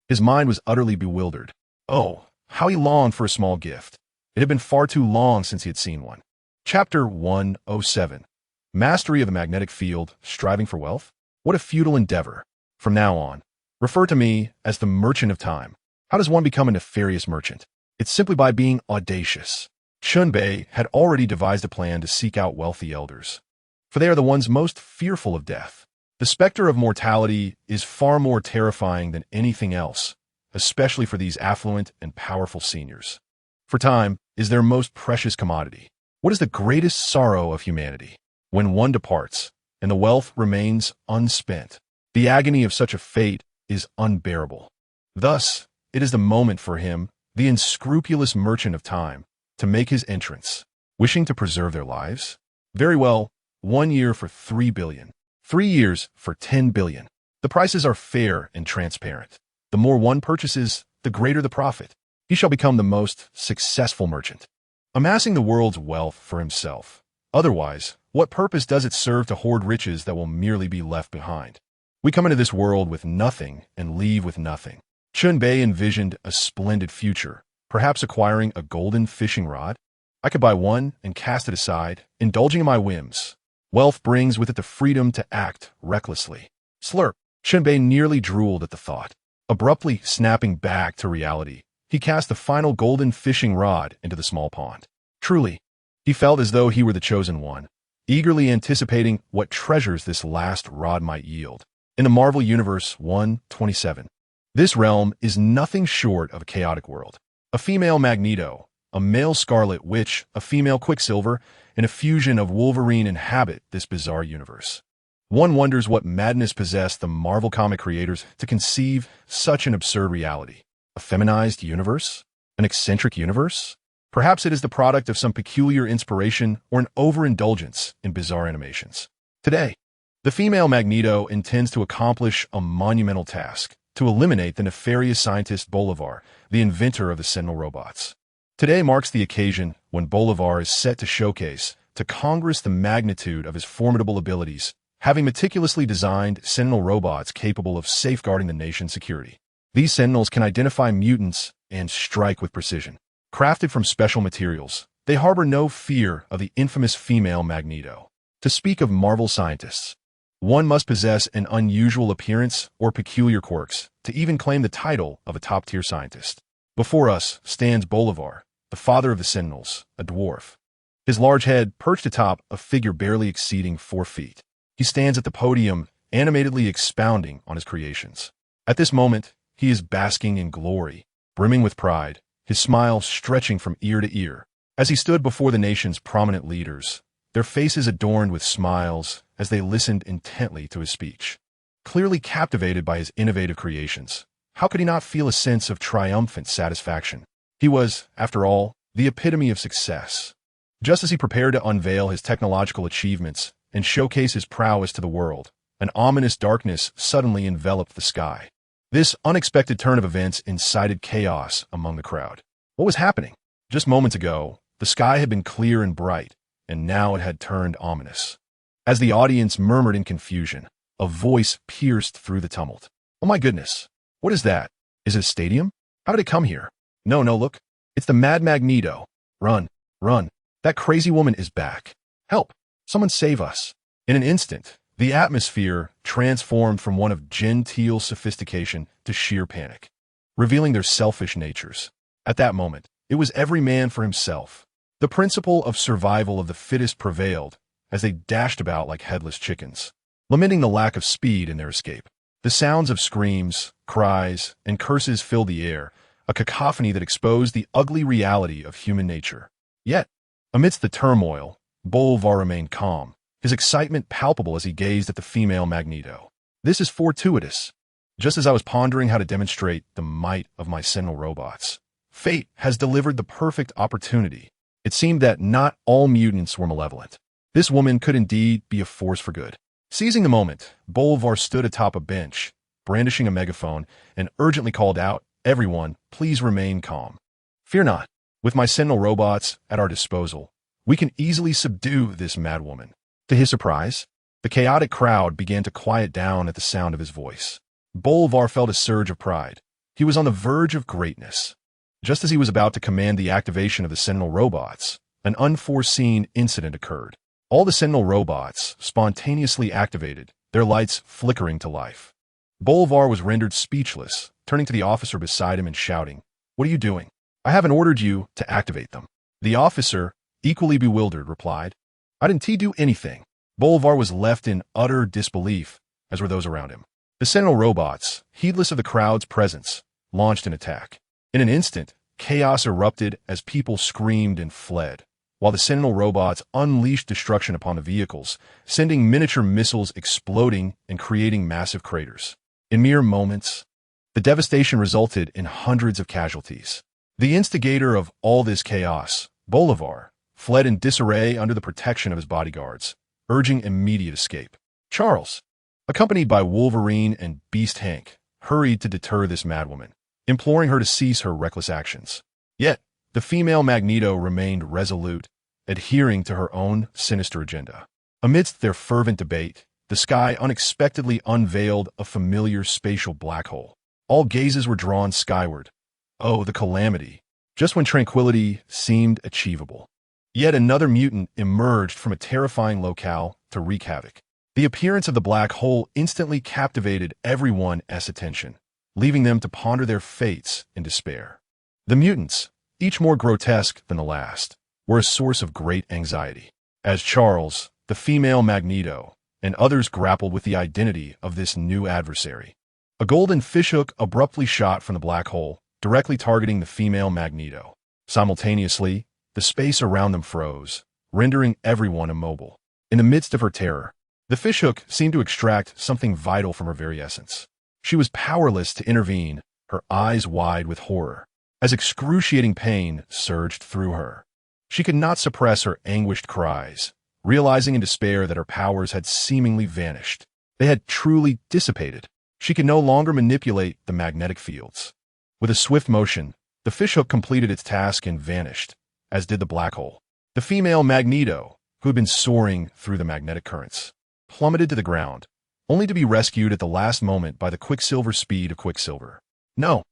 Speaker 1: His mind was utterly bewildered. Oh, how he longed for a small gift. It had been far too long since he had seen one. Chapter 107. Mastery of the Magnetic Field, Striving for Wealth? What a futile endeavor. From now on, refer to me as the Merchant of Time. How does one become a nefarious merchant? It's simply by being audacious. Chen Bei had already devised a plan to seek out wealthy elders, for they are the ones most fearful of death. The specter of mortality is far more terrifying than anything else, especially for these affluent and powerful seniors. For time is their most precious commodity. What is the greatest sorrow of humanity? When one departs, and the wealth remains unspent. The agony of such a fate is unbearable. Thus, it is the moment for him, the unscrupulous merchant of time, to make his entrance. Wishing to preserve their lives? Very well, 1 year for 3 billion. 3 years for 10 billion. The prices are fair and transparent. The more one purchases, the greater the profit. He shall become the most successful merchant, amassing the world's wealth for himself. Otherwise, what purpose does it serve to hoard riches that will merely be left behind? We come into this world with nothing and leave with nothing. Chen Bei envisioned a splendid future, perhaps acquiring a golden fishing rod. I could buy one and cast it aside, indulging in my whims. Wealth brings with it the freedom to act recklessly. Slurp. Chen Bei nearly drooled at the thought. Abruptly snapping back to reality, he cast the final golden fishing rod into the small pond. Truly, he felt as though he were the chosen one, eagerly anticipating what treasures this last rod might yield. In the Marvel Universe 127, this realm is nothing short of a chaotic world. A female Magneto, a male Scarlet Witch, a female Quicksilver, and a fusion of Wolverine inhabit this bizarre universe. One wonders what madness possessed the Marvel comic creators to conceive such an absurd reality. A feminized universe? An eccentric universe? Perhaps it is the product of some peculiar inspiration or an overindulgence in bizarre animations. Today, the female Magneto intends to accomplish a monumental task, to eliminate the nefarious scientist Bolivar, the inventor of the Sentinel robots. Today marks the occasion when Bolivar is set to showcase to Congress the magnitude of his formidable abilities, having meticulously designed Sentinel robots capable of safeguarding the nation's security. These Sentinels can identify mutants and strike with precision. Crafted from special materials, they harbor no fear of the infamous female Magneto. To speak of Marvel scientists, one must possess an unusual appearance or peculiar quirks to even claim the title of a top-tier scientist. Before us stands Bolivar, the father of the Sentinels, a dwarf. His large head perched atop a figure barely exceeding 4 feet. He stands at the podium, animatedly expounding on his creations. At this moment, he is basking in glory, brimming with pride, his smile stretching from ear to ear. As he stood before the nation's prominent leaders, their faces adorned with smiles as they listened intently to his speech. Clearly captivated by his innovative creations, how could he not feel a sense of triumphant satisfaction? He was, after all, the epitome of success. Just as he prepared to unveil his technological achievements and showcase his prowess to the world, an ominous darkness suddenly enveloped the sky. This unexpected turn of events incited chaos among the crowd. What was happening? Just moments ago, the sky had been clear and bright, and now it had turned ominous. As the audience murmured in confusion, a voice pierced through the tumult. "Oh my goodness! What is that? Is it a stadium? How did it come here? No, look. It's the Mad Magneto. Run, run. That crazy woman is back. Help! Someone save us." In an instant, the atmosphere transformed from one of genteel sophistication to sheer panic, revealing their selfish natures. At that moment, it was every man for himself. The principle of survival of the fittest prevailed as they dashed about like headless chickens, lamenting the lack of speed in their escape. The sounds of screams, cries, and curses filled the air, a cacophony that exposed the ugly reality of human nature. Yet, amidst the turmoil, Bolivar remained calm, his excitement palpable as he gazed at the female Magneto. "This is fortuitous. Just as I was pondering how to demonstrate the might of my Sentinel robots, fate has delivered the perfect opportunity." It seemed that not all mutants were malevolent. This woman could indeed be a force for good. Seizing the moment, Bolivar stood atop a bench, brandishing a megaphone, and urgently called out, "Everyone, please remain calm. Fear not. With my Sentinel robots at our disposal, we can easily subdue this madwoman." To his surprise, the chaotic crowd began to quiet down at the sound of his voice. Bolivar felt a surge of pride. He was on the verge of greatness. Just as he was about to command the activation of the Sentinel robots, an unforeseen incident occurred. All the Sentinel robots spontaneously activated, their lights flickering to life. Bolivar was rendered speechless, turning to the officer beside him and shouting, "What are you doing? I haven't ordered you to activate them." The officer, equally bewildered, replied, "I didn't do anything." Bolivar was left in utter disbelief, as were those around him. The Sentinel robots, heedless of the crowd's presence, launched an attack. In an instant, chaos erupted as people screamed and fled, while the Sentinel robots unleashed destruction upon the vehicles, sending miniature missiles exploding and creating massive craters. In mere moments, the devastation resulted in hundreds of casualties. The instigator of all this chaos, Bolivar, fled in disarray under the protection of his bodyguards, urging immediate escape. Charles, accompanied by Wolverine and Beast Hank, hurried to deter this madwoman, imploring her to cease her reckless actions. Yet, the female Magneto remained resolute, adhering to her own sinister agenda. Amidst their fervent debate, the sky unexpectedly unveiled a familiar spatial black hole. All gazes were drawn skyward. Oh, the calamity! Just when tranquility seemed achievable. Yet another mutant emerged from a terrifying locale to wreak havoc. The appearance of the black hole instantly captivated everyone's attention, leaving them to ponder their fates in despair. The mutants, each more grotesque than the last, were a source of great anxiety, as Charles, the female Magneto, and others grappled with the identity of this new adversary. A golden fishhook abruptly shot from the black hole, directly targeting the female Magneto. Simultaneously, the space around them froze, rendering everyone immobile. In the midst of her terror, the fishhook seemed to extract something vital from her very essence. She was powerless to intervene, her eyes wide with horror, as excruciating pain surged through her. She could not suppress her anguished cries, realizing in despair that her powers had seemingly vanished. They had truly dissipated. She could no longer manipulate the magnetic fields. With a swift motion, the fishhook completed its task and vanished, as did the black hole. The female Magneto, who had been soaring through the magnetic currents, plummeted to the ground, only to be rescued at the last moment by the quicksilver speed of Quicksilver. No,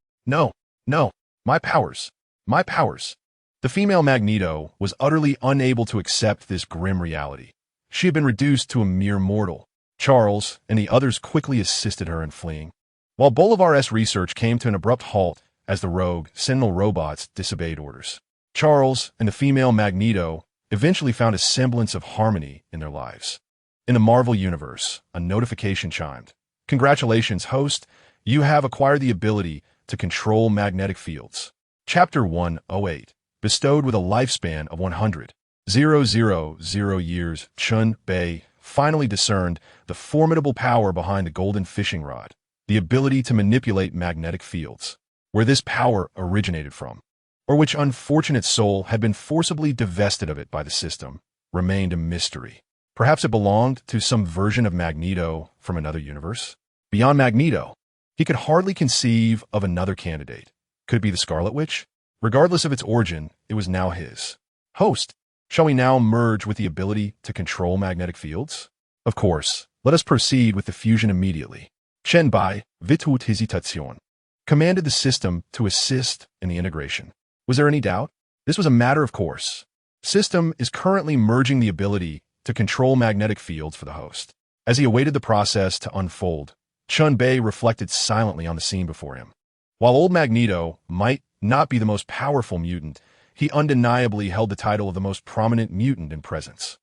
Speaker 1: my powers, my powers. The female Magneto was utterly unable to accept this grim reality. She had been reduced to a mere mortal. Charles and the others quickly assisted her in fleeing, while Bolivar's research came to an abrupt halt as the rogue Sentinel robots disobeyed orders. Charles and the female Magneto eventually found a semblance of harmony in their lives. In the Marvel Universe, a notification chimed. Congratulations, host. You have acquired the ability to control magnetic fields. Chapter 108. Bestowed with a lifespan of 100,000 years, Chen Bei finally discerned the formidable power behind the golden fishing rod, the ability to manipulate magnetic fields. Where this power originated from, or which unfortunate soul had been forcibly divested of it by the system, remained a mystery. Perhaps it belonged to some version of Magneto from another universe? Beyond Magneto, he could hardly conceive of another candidate. Could it be the Scarlet Witch? Regardless of its origin, it was now his. Host, shall we now merge with the ability to control magnetic fields? Of course, let us proceed with the fusion immediately. Chen Bei, vitut hesitation, commanded the system to assist in the integration. Was there any doubt? This was a matter of course. System is currently merging the ability to control magnetic fields for the host. As he awaited the process to unfold, Chen Bei reflected silently on the scene before him. While old Magneto might not be the most powerful mutant, he undeniably held the title of the most prominent mutant in presence.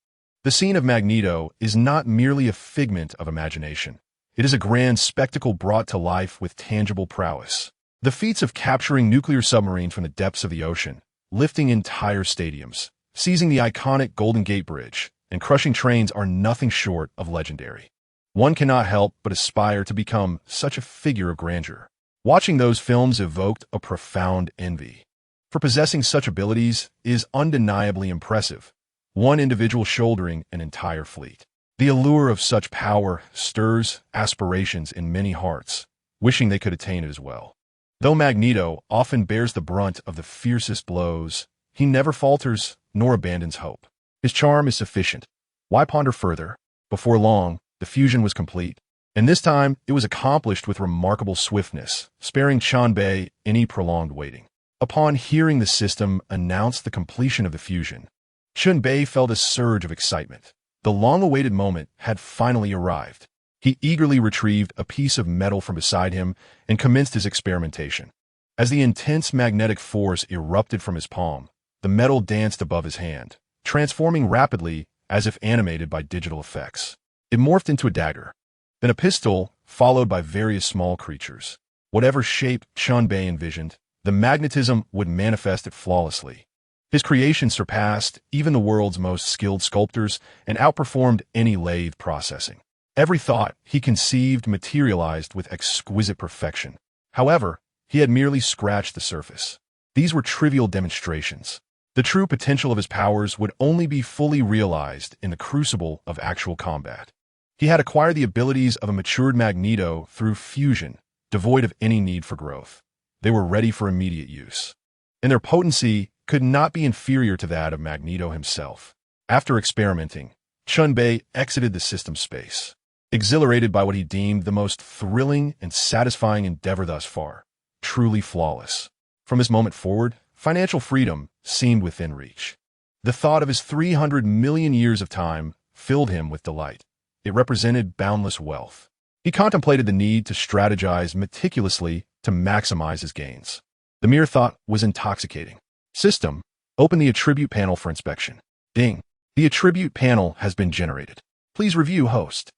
Speaker 1: The scene of Magneto is not merely a figment of imagination. It is a grand spectacle brought to life with tangible prowess. The feats of capturing nuclear submarines from the depths of the ocean, lifting entire stadiums, seizing the iconic Golden Gate Bridge, and crushing trains are nothing short of legendary. One cannot help but aspire to become such a figure of grandeur. Watching those films evoked a profound envy. For possessing such abilities is undeniably impressive, one individual shouldering an entire fleet. The allure of such power stirs aspirations in many hearts, wishing they could attain it as well. Though Magneto often bears the brunt of the fiercest blows, he never falters nor abandons hope. His charm is sufficient. Why ponder further? Before long, the fusion was complete, and this time it was accomplished with remarkable swiftness, sparing Chen Bei any prolonged waiting. Upon hearing the system announce the completion of the fusion, Chen Bei felt a surge of excitement. The long-awaited moment had finally arrived. He eagerly retrieved a piece of metal from beside him and commenced his experimentation. As the intense magnetic force erupted from his palm, the metal danced above his hand, transforming rapidly as if animated by digital effects. It morphed into a dagger, then a pistol, followed by various small creatures. Whatever shape Chen Bei envisioned, the magnetism would manifest it flawlessly. His creation surpassed even the world's most skilled sculptors and outperformed any lathe processing. Every thought he conceived materialized with exquisite perfection. However, he had merely scratched the surface. These were trivial demonstrations. The true potential of his powers would only be fully realized in the crucible of actual combat. He had acquired the abilities of a matured Magneto through fusion, devoid of any need for growth. They were ready for immediate use, and their potency could not be inferior to that of Magneto himself. After experimenting, Chen Bei exited the system space, exhilarated by what he deemed the most thrilling and satisfying endeavor thus far. Truly flawless. From this moment forward, financial freedom seemed within reach. The thought of his 300 million years of time filled him with delight. It represented boundless wealth. He contemplated the need to strategize meticulously to maximize his gains. The mere thought was intoxicating. System, open the attribute panel for inspection. Ding. The attribute panel has been generated. Please review host.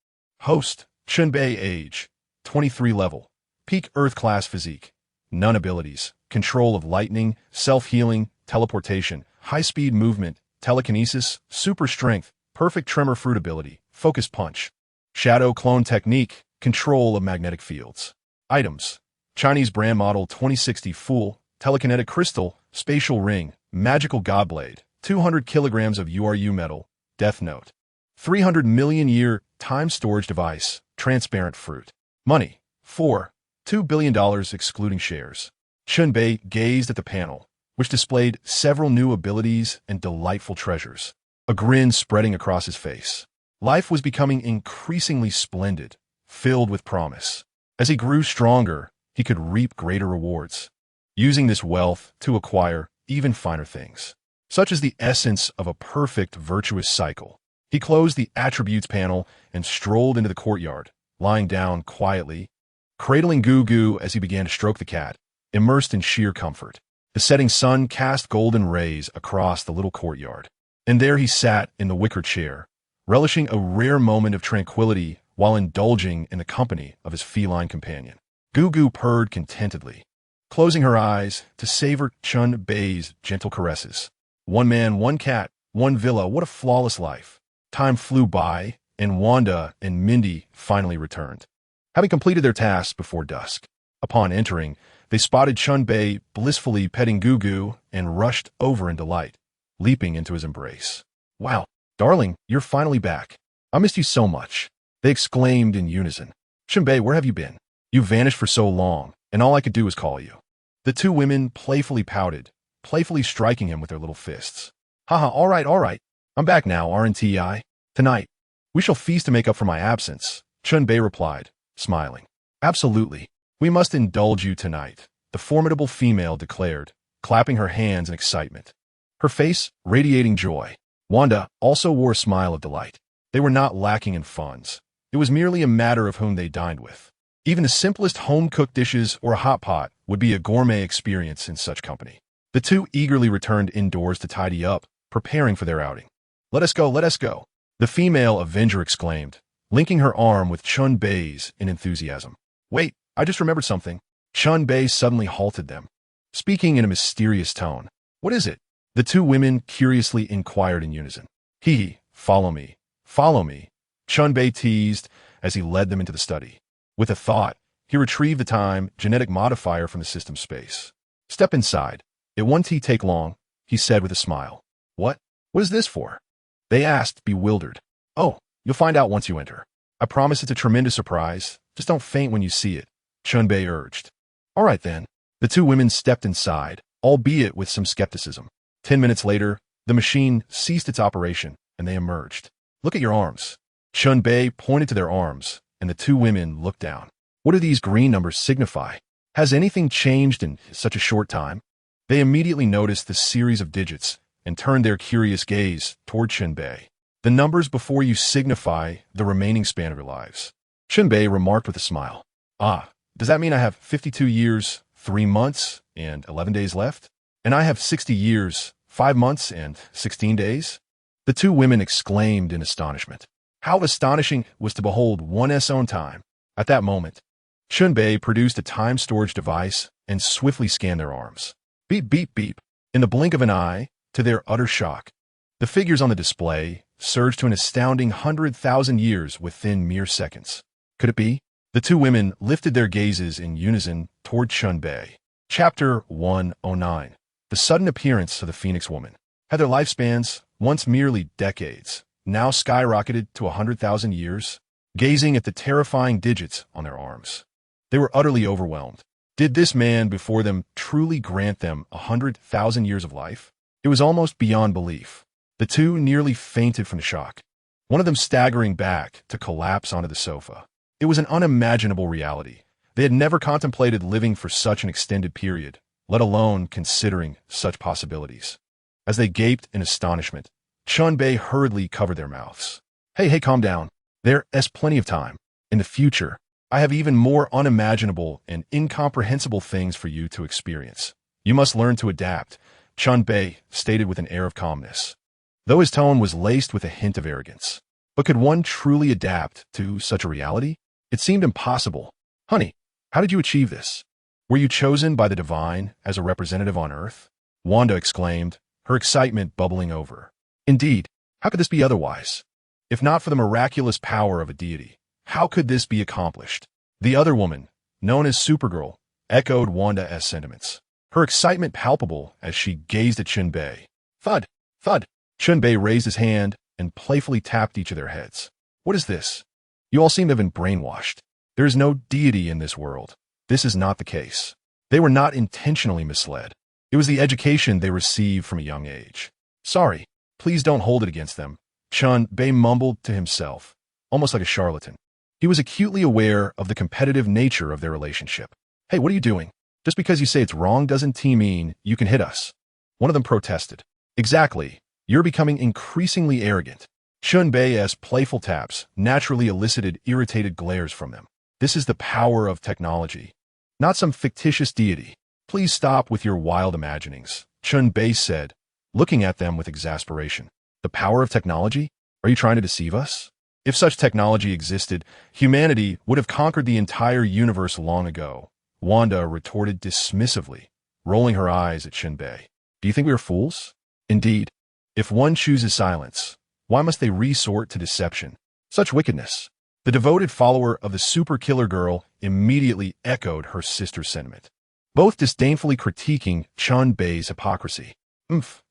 Speaker 1: Host, Chen Bei age, 23 level, peak Earth class physique, none abilities, control of lightning, self-healing, teleportation, high-speed movement, telekinesis, super strength, perfect tremor fruit ability, focus punch, shadow clone technique, control of magnetic fields. Items, Chinese brand model 2060 Fool, telekinetic crystal, spatial ring, magical godblade, 200 kilograms of URU metal, death note. 300 million year time storage device, transparent fruit. Money, $2 billion excluding shares. Chen Bei gazed at the panel, which displayed several new abilities and delightful treasures, a grin spreading across his face. Life was becoming increasingly splendid, filled with promise. As he grew stronger, he could reap greater rewards, using this wealth to acquire even finer things, such as the essence of a perfect virtuous cycle. He closed the attributes panel and strolled into the courtyard, lying down quietly, cradling Goo Goo as he began to stroke the cat, immersed in sheer comfort. The setting sun cast golden rays across the little courtyard, and there he sat in the wicker chair, relishing a rare moment of tranquility while indulging in the company of his feline companion. Goo Goo purred contentedly, closing her eyes to savor Chen Bei's gentle caresses. One man, one cat, one villa, what a flawless life. Time flew by, and Wanda and Mindy finally returned, having completed their tasks before dusk. Upon entering, They spotted Chen Bei blissfully petting Gugu and rushed over in delight, leaping into his embrace. Wow, darling, you're finally back. I missed you so much, they exclaimed in unison. Chen Bei, where have you been? You vanished for so long, and all I could do was call you. The two women playfully pouted, playfully striking him with their little fists. Haha, all right. I'm back now, aren't I? Tonight, we shall feast to make up for my absence, Chen Bei replied, smiling. Absolutely. We must indulge you tonight, the formidable female declared, clapping her hands in excitement. Her face radiating joy. Wanda also wore a smile of delight. They were not lacking in funds. It was merely a matter of whom they dined with. Even the simplest home-cooked dishes or a hot pot would be a gourmet experience in such company. The two eagerly returned indoors to tidy up, preparing for their outing. Let us go, the female avenger exclaimed, linking her arm with Chen Bei's in enthusiasm. Wait, I just remembered something. Chen Bei suddenly halted them, speaking in a mysterious tone. What is it? The two women curiously inquired in unison. Follow me. Chen Bei teased as he led them into the study. With a thought, he retrieved the time genetic modifier from the system space. Step inside. It won't take long, he said with a smile. What is this for? They asked, bewildered. Oh, you'll find out once you enter. I promise it's a tremendous surprise. Just don't faint when you see it, Chen Bei urged. All right then. The two women stepped inside, albeit with some skepticism. 10 minutes later, the machine ceased its operation, and they emerged. Look at your arms. Chen Bei pointed to their arms, and the two women looked down. What do these green numbers signify? Has anything changed in such a short time? They immediately noticed the series of digits and turned their curious gaze toward Chen Bei. The numbers before you signify the remaining span of your lives. Chen Bei remarked with a smile. Does that mean I have 52 years, 3 months, and 11 days left? And I have 60 years, 5 months, and 16 days? The two women exclaimed in astonishment. How astonishing was to behold one's own time. At that moment, Chen Bei produced a time storage device and swiftly scanned their arms. Beep, beep, beep. In the blink of an eye, to their utter shock, the figures on the display surged to an astounding 100,000 years within mere seconds. Could it be? The two women lifted their gazes in unison toward Chen Bei. Chapter 109. The sudden appearance of the Phoenix Woman. Had their lifespans, once merely decades, now skyrocketed to 100,000 years? Gazing at the terrifying digits on their arms, they were utterly overwhelmed. Did this man before them truly grant them 100,000 years of life? It was almost beyond belief. The two nearly fainted from the shock, one of them staggering back to collapse onto the sofa. It was an unimaginable reality. They had never contemplated living for such an extended period, let alone considering such possibilities. As they gaped in astonishment, Chen Bei hurriedly covered their mouths. Hey, calm down. There's plenty of time. In the future, I have even more unimaginable and incomprehensible things for you to experience. You must learn to adapt, Chen Bei stated with an air of calmness, though his tone was laced with a hint of arrogance. But could one truly adapt to such a reality? It seemed impossible. Honey, how did you achieve this? Were you chosen by the divine as a representative on Earth? Wanda exclaimed, her excitement bubbling over. Indeed, how could this be otherwise? If not for the miraculous power of a deity, how could this be accomplished? The other woman, known as Supergirl, echoed Wanda's sentiments, her excitement palpable as she gazed at Chen Bei. Thud, thud. Chen Bei raised his hand and playfully tapped each of their heads. What is this? You all seem to have been brainwashed. There is no deity in this world. This is not the case. They were not intentionally misled. It was the education they received from a young age. Sorry, please don't hold it against them, Chen Bei mumbled to himself, almost like a charlatan. He was acutely aware of the competitive nature of their relationship. Hey, what are you doing? Just because you say it's wrong doesn't mean you can hit us. One of them protested. Exactly. You're becoming increasingly arrogant. Chen Bei's playful taps naturally elicited irritated glares from them. This is the power of technology, not some fictitious deity. Please stop with your wild imaginings, Chen Bei said, looking at them with exasperation. The power of technology? Are you trying to deceive us? If such technology existed, humanity would have conquered the entire universe long ago, Wanda retorted dismissively, rolling her eyes at Chen Bei. Do you think we are fools? Indeed. If one chooses silence, why must they resort to deception? Such wickedness. The devoted follower of the super killer girl immediately echoed her sister's sentiment. both disdainfully critiquing Chen Bei's hypocrisy.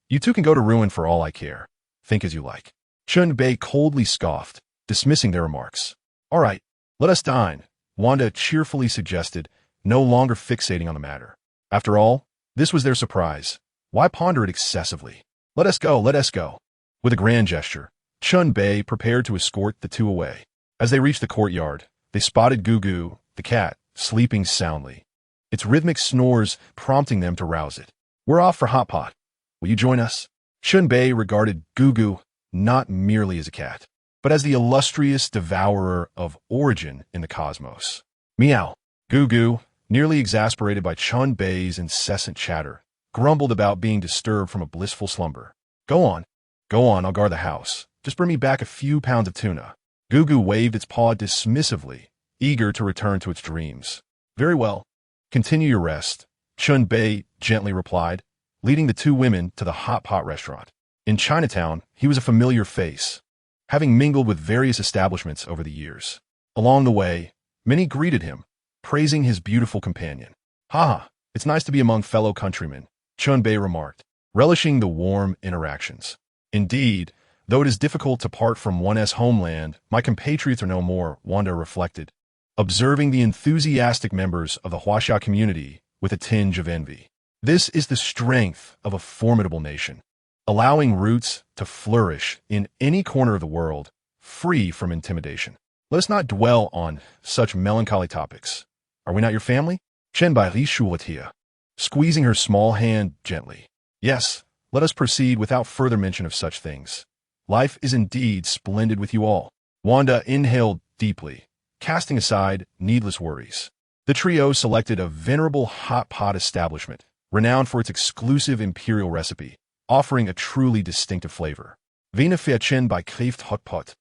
Speaker 1: You two can go to ruin for all I care. Think as you like. Chen Bei coldly scoffed, dismissing their remarks. All right, let us dine, Wanda cheerfully suggested, no longer fixating on the matter. After all, this was their surprise. Why ponder it excessively? Let us go, let us go. With a grand gesture, Chen Bei prepared to escort the two away. As they reached the courtyard, they spotted Gugu, the cat, sleeping soundly, its rhythmic snores prompting them to rouse it. We're off for Hot Pot. Will you join us? Chen Bei regarded Gugu not merely as a cat, but as the illustrious devourer of origin in the cosmos. Meow. Gugu, nearly exasperated by Chen Bei's incessant chatter, grumbled about being disturbed from a blissful slumber. Go on, I'll guard the house. Just bring me back a few pounds of tuna. Gugu waved its paw dismissively, eager to return to its dreams. Very well. Continue your rest, Chen Bei gently replied, leading the two women to the hot pot restaurant. In Chinatown, he was a familiar face, having mingled with various establishments over the years. Along the way, many greeted him, praising his beautiful companion. It's nice to be among fellow countrymen, Chen Bei remarked, relishing the warm interactions. Indeed, though it is difficult to part from one's homeland, my compatriots are no more, Wanda reflected, observing the enthusiastic members of the Huaxia community with a tinge of envy. This is the strength of a formidable nation, allowing roots to flourish in any corner of the world, free from intimidation. Let us not dwell on such melancholy topics. Are we not your family? Chen Bei reassured her, squeezing her small hand gently. Yes, let us proceed without further mention of such things. Life is indeed splendid with you all. Wanda inhaled deeply, casting aside needless worries. The trio selected a venerable hot pot establishment, renowned for its exclusive imperial recipe, offering a truly distinctive flavor. Wiener für Chen Bei Kraft Hot Pot.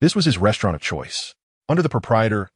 Speaker 1: This was his restaurant of choice. Under the proprietor's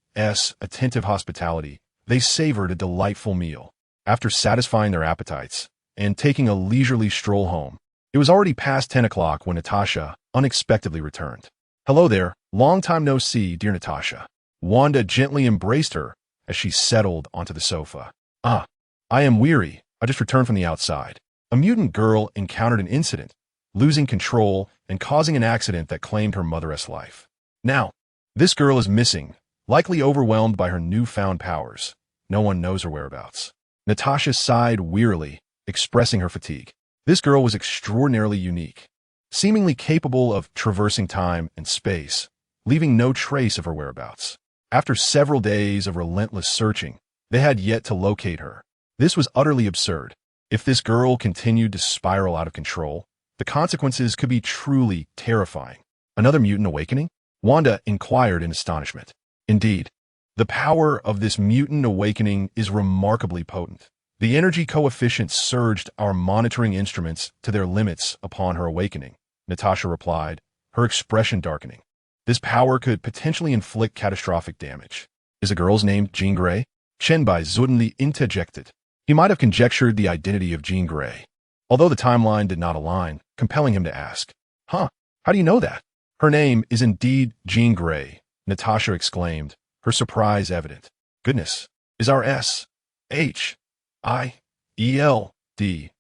Speaker 1: attentive hospitality, they savored a delightful meal. After satisfying their appetites and taking a leisurely stroll home, it was already past 10 o'clock when Natasha unexpectedly returned. Hello there, long time no see, dear Natasha. Wanda gently embraced her as she settled onto the sofa. I am weary. I just returned from the outside. A mutant girl encountered an incident, losing control and causing an accident that claimed her mother's life. Now, this girl is missing, likely overwhelmed by her newfound powers. No one knows her whereabouts. Natasha sighed wearily, expressing her fatigue. This girl was extraordinarily unique, seemingly capable of traversing time and space, leaving no trace of her whereabouts. After several days of relentless searching, they had yet to locate her. This was utterly absurd. If this girl continued to spiral out of control, the consequences could be truly terrifying. Another mutant awakening? Wanda inquired in astonishment. Indeed, the power of this mutant awakening is remarkably potent. The energy coefficient surged our monitoring instruments to their limits upon her awakening, Natasha replied, her expression darkening. This power could potentially inflict catastrophic damage. Is the girl's name Jean Grey? Chen Bei suddenly interjected. He might have conjectured the identity of Jean Grey, although the timeline did not align, compelling him to ask. How do you know that? Her name is indeed Jean Grey, Natasha exclaimed, her surprise evident. Goodness, is our S-H-I-E-L-D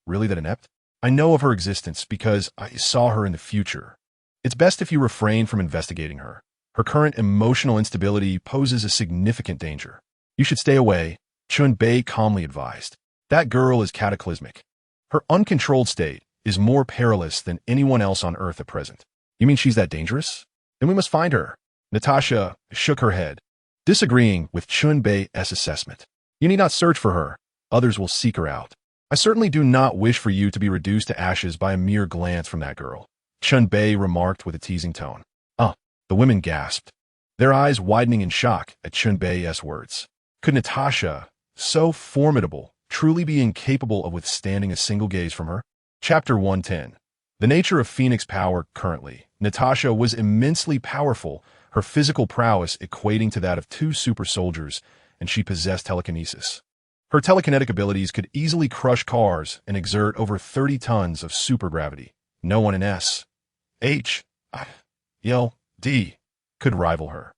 Speaker 1: really that inept? I know of her existence because I saw her in the future. It's best if you refrain from investigating her. Her current emotional instability poses a significant danger. You should stay away, Chen Bei calmly advised. That girl is cataclysmic. Her uncontrolled state is more perilous than anyone else on Earth at present. You mean she's that dangerous? Then we must find her. Natasha shook her head, disagreeing with Chen Bei's assessment. You need not search for her. Others will seek her out. I certainly do not wish for you to be reduced to ashes by a mere glance from that girl, Chen Bei remarked with a teasing tone. The women gasped, their eyes widening in shock at Chen Bei's words. Could Natasha, so formidable, truly be incapable of withstanding a single gaze from her? Chapter 110. The nature of Phoenix power currently. Natasha was immensely powerful, her physical prowess equating to that of 2 super soldiers, and she possessed telekinesis. Her telekinetic abilities could easily crush cars and exert over 30 tons of supergravity. No one in S-H-I-E-L-D could rival her.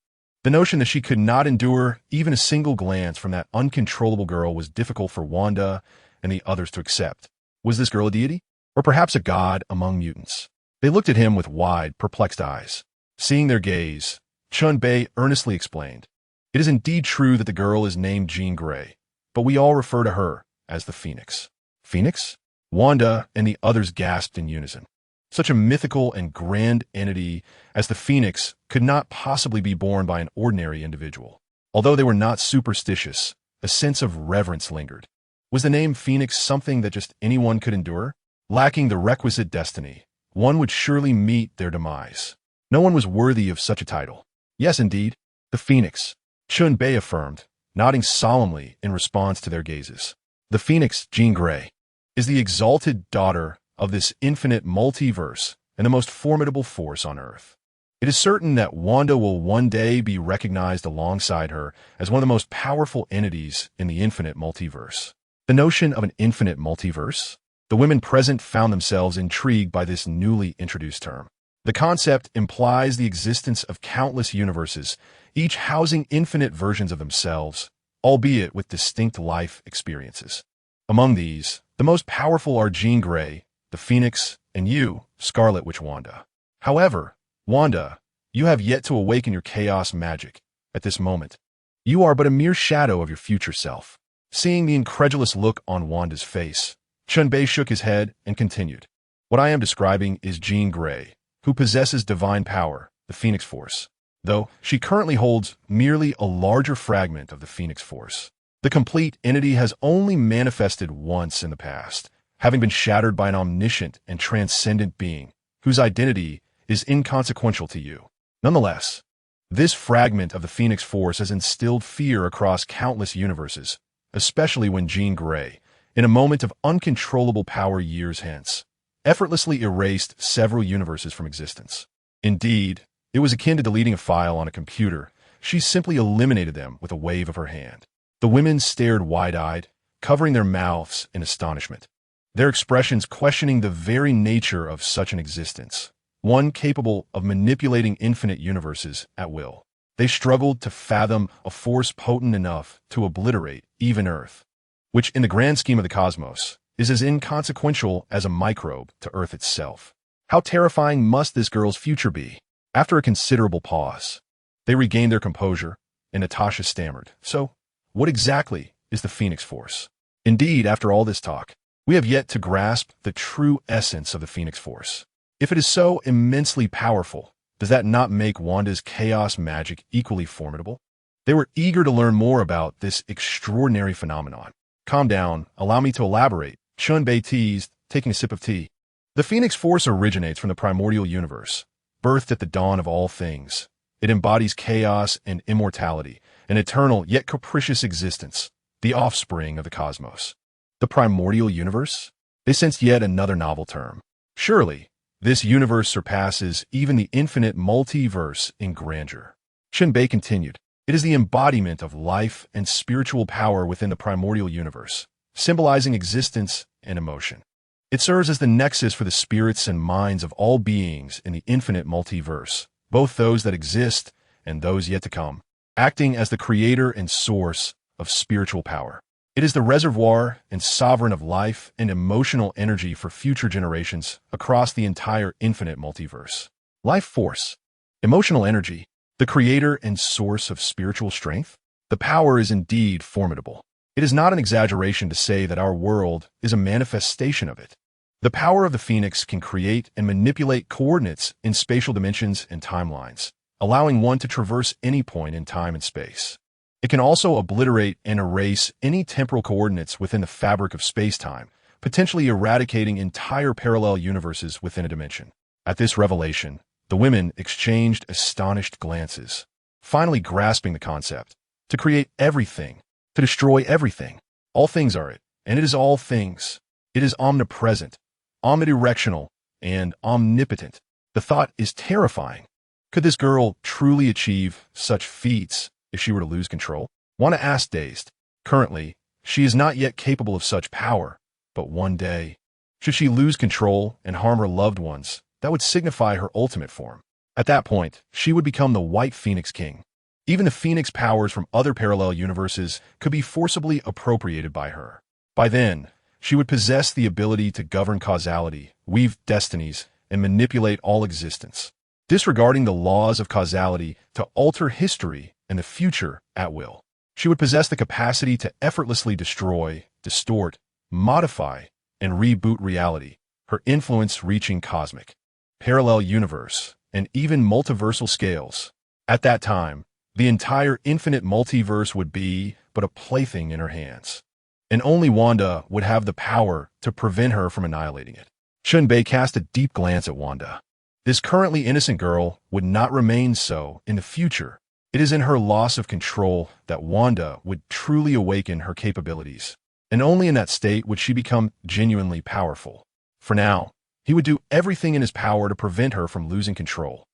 Speaker 1: The notion that she could not endure even a single glance from that uncontrollable girl was difficult for Wanda and the others to accept. Was this girl a deity? Or perhaps a god among mutants? They looked at him with wide, perplexed eyes. Seeing their gaze, Chen Bei earnestly explained, "It is indeed true that the girl is named Jean Grey, but we all refer to her as the Phoenix." Phoenix? Wanda and the others gasped in unison. Such a mythical and grand entity as the Phoenix could not possibly be born by an ordinary individual. Although they were not superstitious, a sense of reverence lingered. Was the name Phoenix something that just anyone could endure? Lacking the requisite destiny, one would surely meet their demise. No one was worthy of such a title. Yes, indeed, the Phoenix, Chen Bei affirmed, nodding solemnly in response to their gazes. The Phoenix, Jean Grey, is the exalted daughter of this infinite multiverse and the most formidable force on Earth. It is certain that Wanda will one day be recognized alongside her as one of the most powerful entities in the infinite multiverse. The notion of an infinite multiverse? The women present found themselves intrigued by this newly introduced term. The concept implies the existence of countless universes, each housing infinite versions of themselves, albeit with distinct life experiences. Among these, the most powerful are Jean Grey, the Phoenix, and you, Scarlet Witch Wanda. However, Wanda, you have yet to awaken your chaos magic. At this moment, you are but a mere shadow of your future self. Seeing the incredulous look on Wanda's face, Chen Bei shook his head and continued. What I am describing is Jean Grey, who possesses divine power, the Phoenix Force, though she currently holds merely a larger fragment of the Phoenix Force. The complete entity has only manifested once in the past, having been shattered by an omniscient and transcendent being, whose identity is inconsequential to you. Nonetheless, this fragment of the Phoenix Force has instilled fear across countless universes, especially when Jean Grey, in a moment of uncontrollable power years hence, effortlessly erased several universes from existence. Indeed, it was akin to deleting a file on a computer. She simply eliminated them with a wave of her hand. The women stared wide-eyed, covering their mouths in astonishment, their expressions questioning the very nature of such an existence, one capable of manipulating infinite universes at will. They struggled to fathom a force potent enough to obliterate even Earth, which in the grand scheme of the cosmos is as inconsequential as a microbe to Earth itself. How terrifying must this girl's future be? After a considerable pause, they regained their composure, and Natasha stammered, "So, what exactly is the Phoenix Force?" Indeed, after all this talk, we have yet to grasp the true essence of the Phoenix Force. If it is so immensely powerful, does that not make Wanda's chaos magic equally formidable? They were eager to learn more about this extraordinary phenomenon. "Calm down, allow me to elaborate," Chen Bei teased, taking a sip of tea. The Phoenix Force originates from the primordial universe, birthed at the dawn of all things. It embodies chaos and immortality, an eternal yet capricious existence, the offspring of the cosmos. The primordial universe? They sensed yet another novel term. Surely, this universe surpasses even the infinite multiverse in grandeur. Chen Bei continued, "It is the embodiment of life and spiritual power within the primordial universe, symbolizing existence and emotion. It serves as the nexus for the spirits and minds of all beings in the infinite multiverse, both those that exist and those yet to come, acting as the creator and source of spiritual power. It is the reservoir and sovereign of life and emotional energy for future generations across the entire infinite multiverse. Life force, emotional energy, the creator and source of spiritual strength? The power is indeed formidable. It is not an exaggeration to say that our world is a manifestation of it. The power of the Phoenix can create and manipulate coordinates in spatial dimensions and timelines, allowing one to traverse any point in time and space. It can also obliterate and erase any temporal coordinates within the fabric of space-time, potentially eradicating entire parallel universes within a dimension. At this revelation, the women exchanged astonished glances, finally grasping the concept. To create everything, to destroy everything. All things are it, and it is all things. It is omnipresent, omnidirectional, and omnipotent. The thought is terrifying. Could this girl truly achieve such feats if she were to lose control? Wanda asked, dazed. Currently, she is not yet capable of such power, but one day, should she lose control and harm her loved ones, that would signify her ultimate form. At that point, she would become the White Phoenix King. Even the Phoenix powers from other parallel universes could be forcibly appropriated by her. By then, she would possess the ability to govern causality, weave destinies, and manipulate all existence, disregarding the laws of causality to alter history and the future at will. She would possess the capacity to effortlessly destroy, distort, modify, and reboot reality, her influence reaching cosmic, parallel universe, and even multiversal scales. At that time, the entire infinite multiverse would be but a plaything in her hands, and only Wanda would have the power to prevent her from annihilating it. Chen Bei cast a deep glance at Wanda. This currently innocent girl would not remain so in the future. It is in her loss of control that Wanda would truly awaken her capabilities, and only in that state would she become genuinely powerful. For now, he would do everything in his power to prevent her from losing control.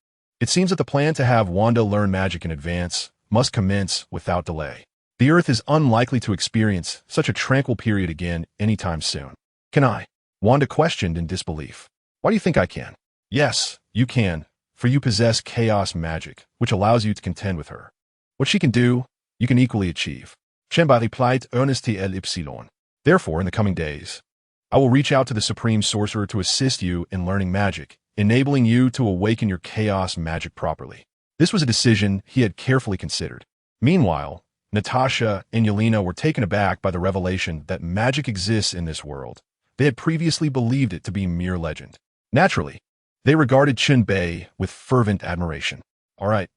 Speaker 1: It seems that the plan to have Wanda learn magic in advance must commence without delay. The Earth is unlikely to experience such a tranquil period again anytime soon. Can I? Wanda questioned in disbelief. Why do you think I can? Yes, you can, for you possess chaos magic, which allows you to contend with her. What she can do, you can equally achieve. Chen Bei replied earnestly et ipsilon. Therefore, in the coming days, I will reach out to the Supreme Sorcerer to assist you in learning magic, enabling you to awaken your chaos magic properly. This was a decision he had carefully considered. Meanwhile, Natasha and Yelena were taken aback by the revelation that magic exists in this world. They had previously believed it to be mere legend. Naturally, they regarded Chen Bei with fervent admiration. All right,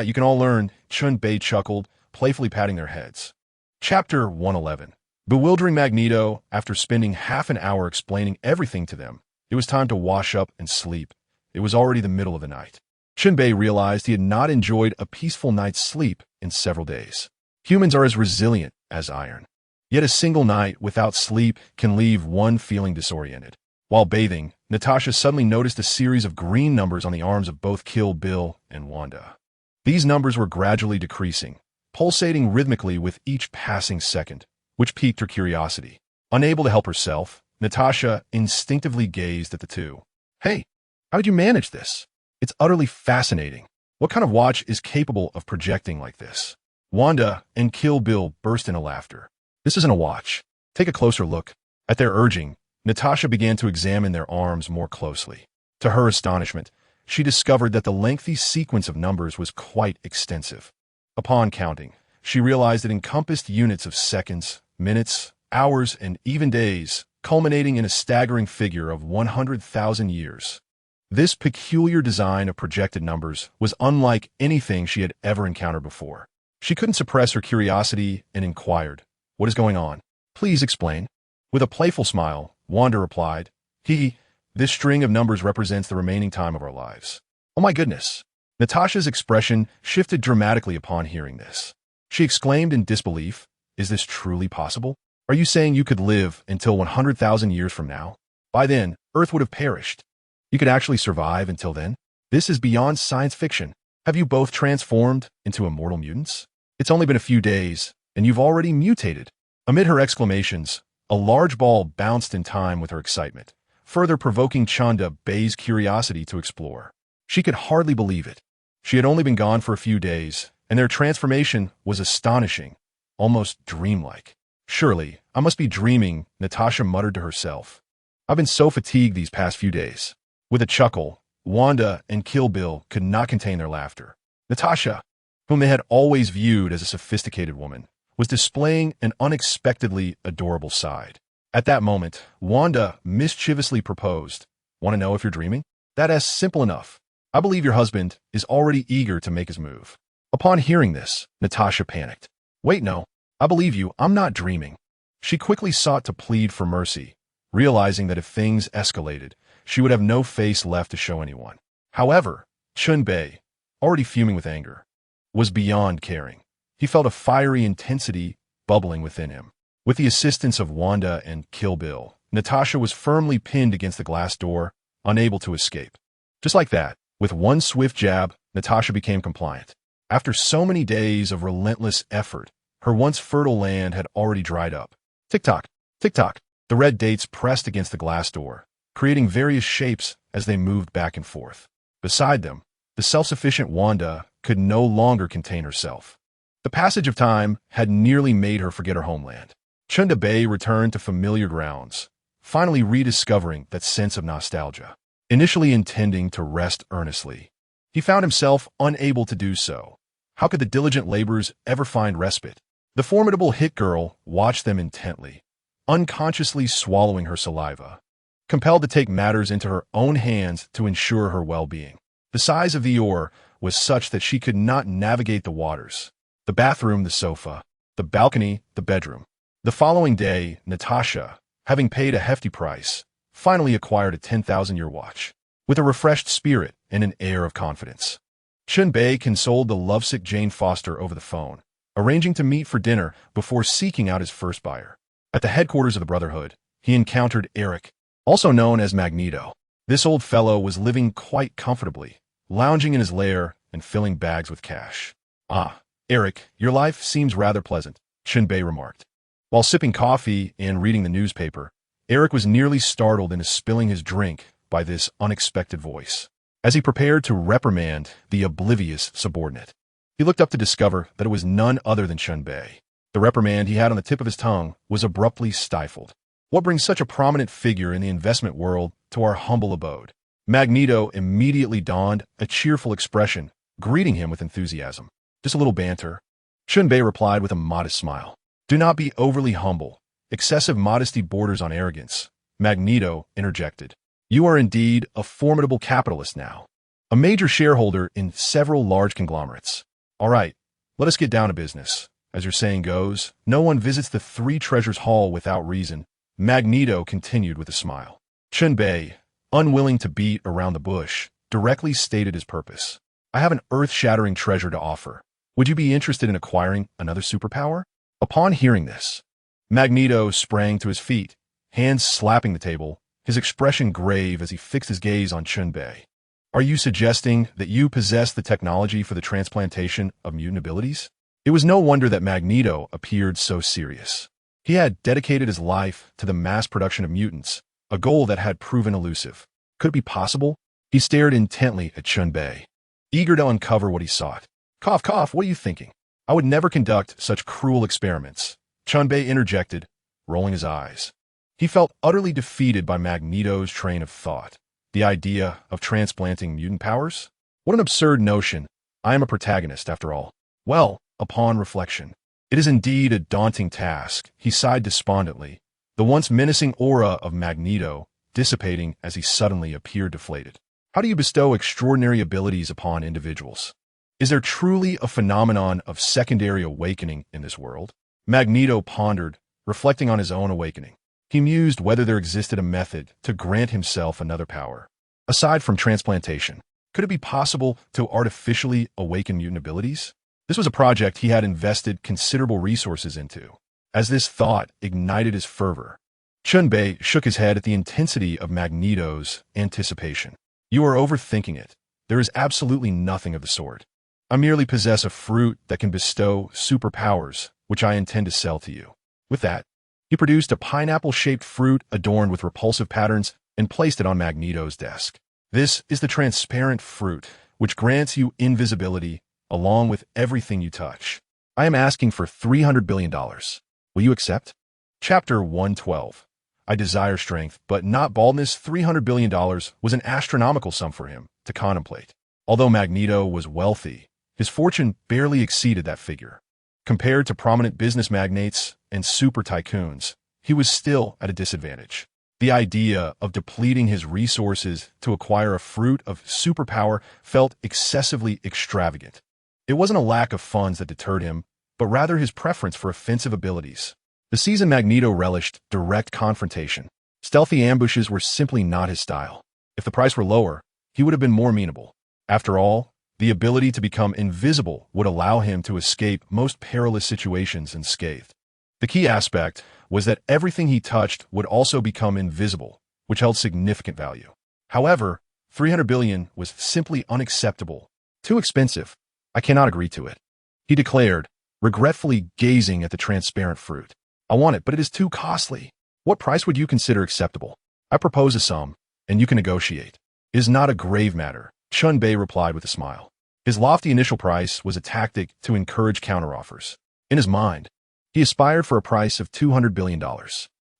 Speaker 1: you can all learn, Chen Bei chuckled, playfully patting their heads. Chapter 111. Bewildering Magneto. After spending half an hour explaining everything to them, it was time to wash up and sleep. It was already the middle of the night. Chen Bei realized he had not enjoyed a peaceful night's sleep in several days. Humans are as resilient as iron. Yet a single night without sleep can leave one feeling disoriented. While bathing, Natasha suddenly noticed a series of green numbers on the arms of both Kill Bill and Wanda. These numbers were gradually decreasing, pulsating rhythmically with each passing second, which piqued her curiosity. Unable to help herself, Natasha instinctively gazed at the two. Hey, how did you manage this? It's utterly fascinating. What kind of watch is capable of projecting like this? Wanda and Kill Bill burst into laughter. This isn't a watch. Take a closer look. At their urging, Natasha began to examine their arms more closely. To her astonishment, she discovered that the lengthy sequence of numbers was quite extensive. Upon counting, she realized it encompassed units of seconds, minutes, hours, and even days, culminating in a staggering figure of 100,000 years. This peculiar design of projected numbers was unlike anything she had ever encountered before. She couldn't suppress her curiosity and inquired, "What is going on? Please explain." With a playful smile, Wanda replied, This string of numbers represents the remaining time of our lives." Oh my goodness. Natasha's expression shifted dramatically upon hearing this. She exclaimed in disbelief, "Is this truly possible? Are you saying you could live until 100,000 years from now? By then, Earth would have perished. You could actually survive until then? This is beyond science fiction. Have you both transformed into immortal mutants? It's only been a few days, and you've already mutated." Amid her exclamations, a large ball bounced in time with her excitement, further provoking Chen Bei's curiosity to explore. She could hardly believe it. She had only been gone for a few days, and their transformation was astonishing, almost dreamlike. "Surely, I must be dreaming," Natasha muttered to herself. "I've been so fatigued these past few days." With a chuckle, Wanda and Kill Bill could not contain their laughter. Natasha, whom they had always viewed as a sophisticated woman, was displaying an unexpectedly adorable side. At that moment, Wanda mischievously proposed, "Want to know if you're dreaming? That's simple enough. I believe your husband is already eager to make his move." Upon hearing this, Natasha panicked. "Wait, no, I believe you, I'm not dreaming." She quickly sought to plead for mercy, realizing that if things escalated, she would have no face left to show anyone. However, Chen Bei, already fuming with anger, was beyond caring. He felt a fiery intensity bubbling within him. With the assistance of Wanda and Kill Bill, Natasha was firmly pinned against the glass door, unable to escape. Just like that, with one swift jab, Natasha became compliant. After so many days of relentless effort, her once fertile land had already dried up. Tick-tock, tick-tock, the red dates pressed against the glass door, creating various shapes as they moved back and forth. Beside them, the self-sufficient Wanda could no longer contain herself. The passage of time had nearly made her forget her homeland. Chen Bei returned to familiar grounds, finally rediscovering that sense of nostalgia. Initially intending to rest earnestly, he found himself unable to do so. How could the diligent laborers ever find respite? The formidable hit girl watched them intently, unconsciously swallowing her saliva, compelled to take matters into her own hands to ensure her well-being. The size of the oar was such that she could not navigate the waters. The bathroom, the sofa, the balcony, the bedroom. The following day, Natasha, having paid a hefty price, finally acquired a 10,000-year watch. With a refreshed spirit and an air of confidence, Chen Bei consoled the lovesick Jane Foster over the phone, arranging to meet for dinner before seeking out his first buyer. At the headquarters of the Brotherhood, he encountered Eric, also known as Magneto. This old fellow was living quite comfortably, lounging in his lair and filling bags with cash. "Ah, Eric, your life seems rather pleasant," Chen Bei remarked. While sipping coffee and reading the newspaper, Eric was nearly startled into spilling his drink by this unexpected voice. As he prepared to reprimand the oblivious subordinate, he looked up to discover that it was none other than Chen Bei. The reprimand he had on the tip of his tongue was abruptly stifled. "What brings such a prominent figure in the investment world to our humble abode?" Magneto immediately donned a cheerful expression, greeting him with enthusiasm. "Just a little banter," Chen Bei replied with a modest smile. "Do not be overly humble. Excessive modesty borders on arrogance," Magneto interjected. "You are indeed a formidable capitalist now, a major shareholder in several large conglomerates. All right, let us get down to business. As your saying goes, no one visits the Three Treasures Hall without reason," Magneto continued with a smile. Chen Bei, unwilling to beat around the bush, directly stated his purpose. "I have an earth-shattering treasure to offer. Would you be interested in acquiring another superpower?" Upon hearing this, Magneto sprang to his feet, hands slapping the table, his expression grave as he fixed his gaze on Chen Bei. "Are you suggesting that you possess the technology for the transplantation of mutant abilities?" It was no wonder that Magneto appeared so serious. He had dedicated his life to the mass production of mutants, a goal that had proven elusive. Could it be possible? He stared intently at Chen Bei, eager to uncover what he sought. "Cough, cough, what are you thinking? I would never conduct such cruel experiments," Chen Bei interjected, rolling his eyes. He felt utterly defeated by Magneto's train of thought. The idea of transplanting mutant powers? What an absurd notion. I am a protagonist, after all. Well, upon reflection, it is indeed a daunting task, he sighed despondently, the once menacing aura of Magneto dissipating as he suddenly appeared deflated. How do you bestow extraordinary abilities upon individuals? Is there truly a phenomenon of secondary awakening in this world? Magneto pondered, reflecting on his own awakening. He mused whether there existed a method to grant himself another power. Aside from transplantation, could it be possible to artificially awaken mutant abilities? This was a project he had invested considerable resources into. As this thought ignited his fervor, Chen Bei shook his head at the intensity of Magneto's anticipation. "You are overthinking it. There is absolutely nothing of the sort. I merely possess a fruit that can bestow superpowers, which I intend to sell to you." With that, he produced a pineapple-shaped fruit adorned with repulsive patterns and placed it on Magneto's desk. "This is the transparent fruit, which grants you invisibility, along with everything you touch. I am asking for $300 billion. Will you accept?" Chapter 112. I desire strength, but not baldness. $300 billion was an astronomical sum for him to contemplate. Although Magneto was wealthy, his fortune barely exceeded that figure. Compared to prominent business magnates and super tycoons, he was still at a disadvantage. The idea of depleting his resources to acquire a fruit of superpower felt excessively extravagant. It wasn't a lack of funds that deterred him, but rather his preference for offensive abilities. The seasoned Magneto relished direct confrontation. Stealthy ambushes were simply not his style. If the price were lower, he would have been more amenable. After all, the ability to become invisible would allow him to escape most perilous situations unscathed. The key aspect was that everything he touched would also become invisible, which held significant value. However, $300 billion was simply unacceptable. "Too expensive. I cannot agree to it," he declared, regretfully gazing at the transparent fruit. "I want it, but it is too costly. What price would you consider acceptable? I propose a sum, and you can negotiate." "It is not a grave matter," Chen Bei replied with a smile. His lofty initial price was a tactic to encourage counteroffers. In his mind, he aspired for a price of $200 billion.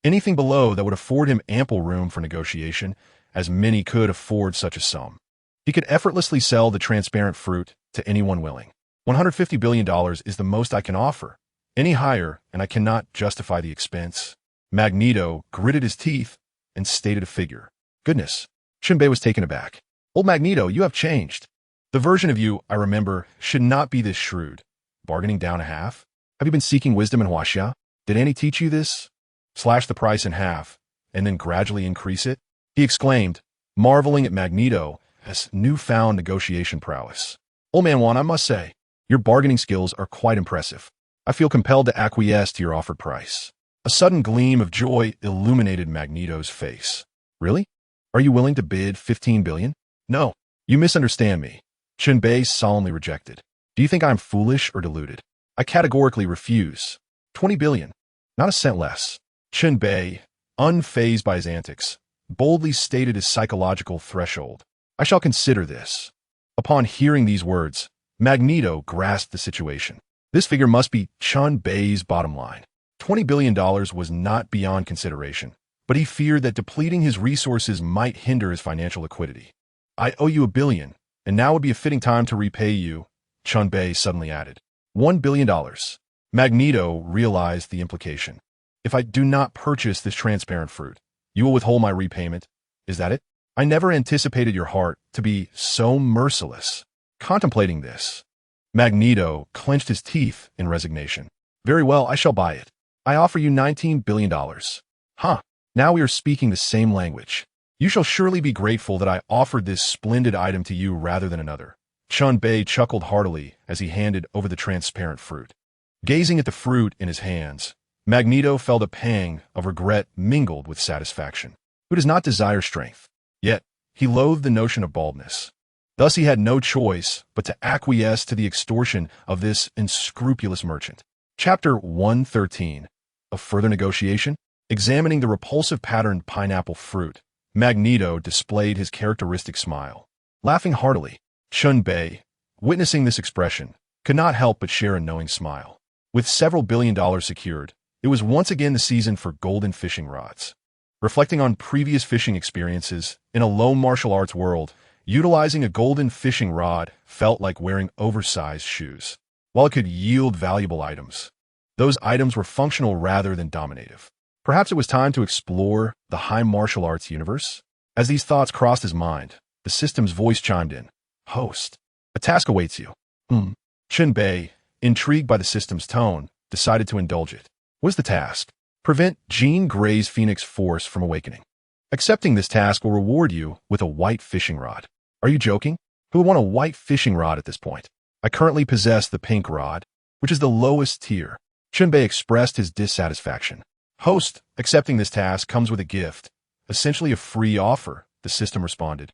Speaker 1: Anything below that would afford him ample room for negotiation, as many could afford such a sum. He could effortlessly sell the transparent fruit to anyone willing. $150 billion is the most I can offer. Any higher, and I cannot justify the expense. Magneto gritted his teeth and stated a figure. Goodness. Chen Bei was taken aback. Old Magneto, you have changed. The version of you I remember should not be this shrewd. Bargaining down a half? Have you been seeking wisdom in Huaxia? Did Annie teach you this? Slash the price in half, and then gradually increase it? He exclaimed, marveling at Magneto's newfound negotiation prowess. Old Man Juan, I must say, your bargaining skills are quite impressive. I feel compelled to acquiesce to your offered price. A sudden gleam of joy illuminated Magneto's face. Really? Are you willing to bid $15 billion? No, you misunderstand me. Chen Bei solemnly rejected. Do you think I'm foolish or deluded? I categorically refuse. $20 billion. Not a cent less. Chen Bei, unfazed by his antics, boldly stated his psychological threshold. I shall consider this. Upon hearing these words, Magneto grasped the situation. This figure must be Chen Bei's bottom line. $20 billion was not beyond consideration, but he feared that depleting his resources might hinder his financial liquidity. I owe you $1 billion, and now would be a fitting time to repay you, Chen Bei suddenly added. $1 billion. Magneto realized the implication. If I do not purchase this transparent fruit, you will withhold my repayment. Is that it? I never anticipated your heart to be so merciless. Contemplating this, Magneto clenched his teeth in resignation. Very well, I shall buy it. I offer you $19 billion. Huh, now we are speaking the same language. You shall surely be grateful that I offered this splendid item to you rather than another. Chen Bei chuckled heartily as he handed over the transparent fruit. Gazing at the fruit in his hands, Magneto felt a pang of regret mingled with satisfaction. Who does not desire strength? Yet, he loathed the notion of baldness. Thus he had no choice but to acquiesce to the extortion of this unscrupulous merchant. Chapter 113. A further negotiation? Examining the repulsive patterned pineapple fruit, Magneto displayed his characteristic smile. Laughing heartily, Chen Bei, witnessing this expression, could not help but share a knowing smile. With several $1 billion secured, it was once again the season for golden fishing rods. Reflecting on previous fishing experiences in a low martial arts world, utilizing a golden fishing rod felt like wearing oversized shoes. While it could yield valuable items, those items were functional rather than dominative. Perhaps it was time to explore the high martial arts universe? As these thoughts crossed his mind, the system's voice chimed in. Host, a task awaits you. Chen Bei, intrigued by the system's tone, decided to indulge it. What is the task? Prevent Jean Grey's Phoenix Force from awakening. Accepting this task will reward you with a white fishing rod. Are you joking? Who would want a white fishing rod at this point? I currently possess the pink rod, which is the lowest tier. Chen Bei expressed his dissatisfaction. Host, accepting this task comes with a gift, essentially a free offer, the system responded,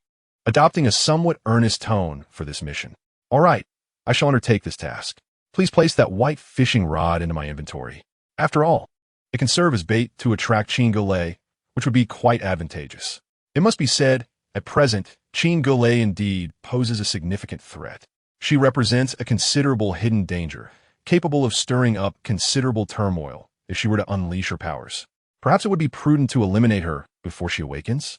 Speaker 1: adopting a somewhat earnest tone for this mission. All right, I shall undertake this task. Please place that white fishing rod into my inventory. After all, it can serve as bait to attract Qin Gulei, which would be quite advantageous. It must be said, at present, Qin Gulei indeed poses a significant threat. She represents a considerable hidden danger, capable of stirring up considerable turmoil if she were to unleash her powers. Perhaps it would be prudent to eliminate her before she awakens?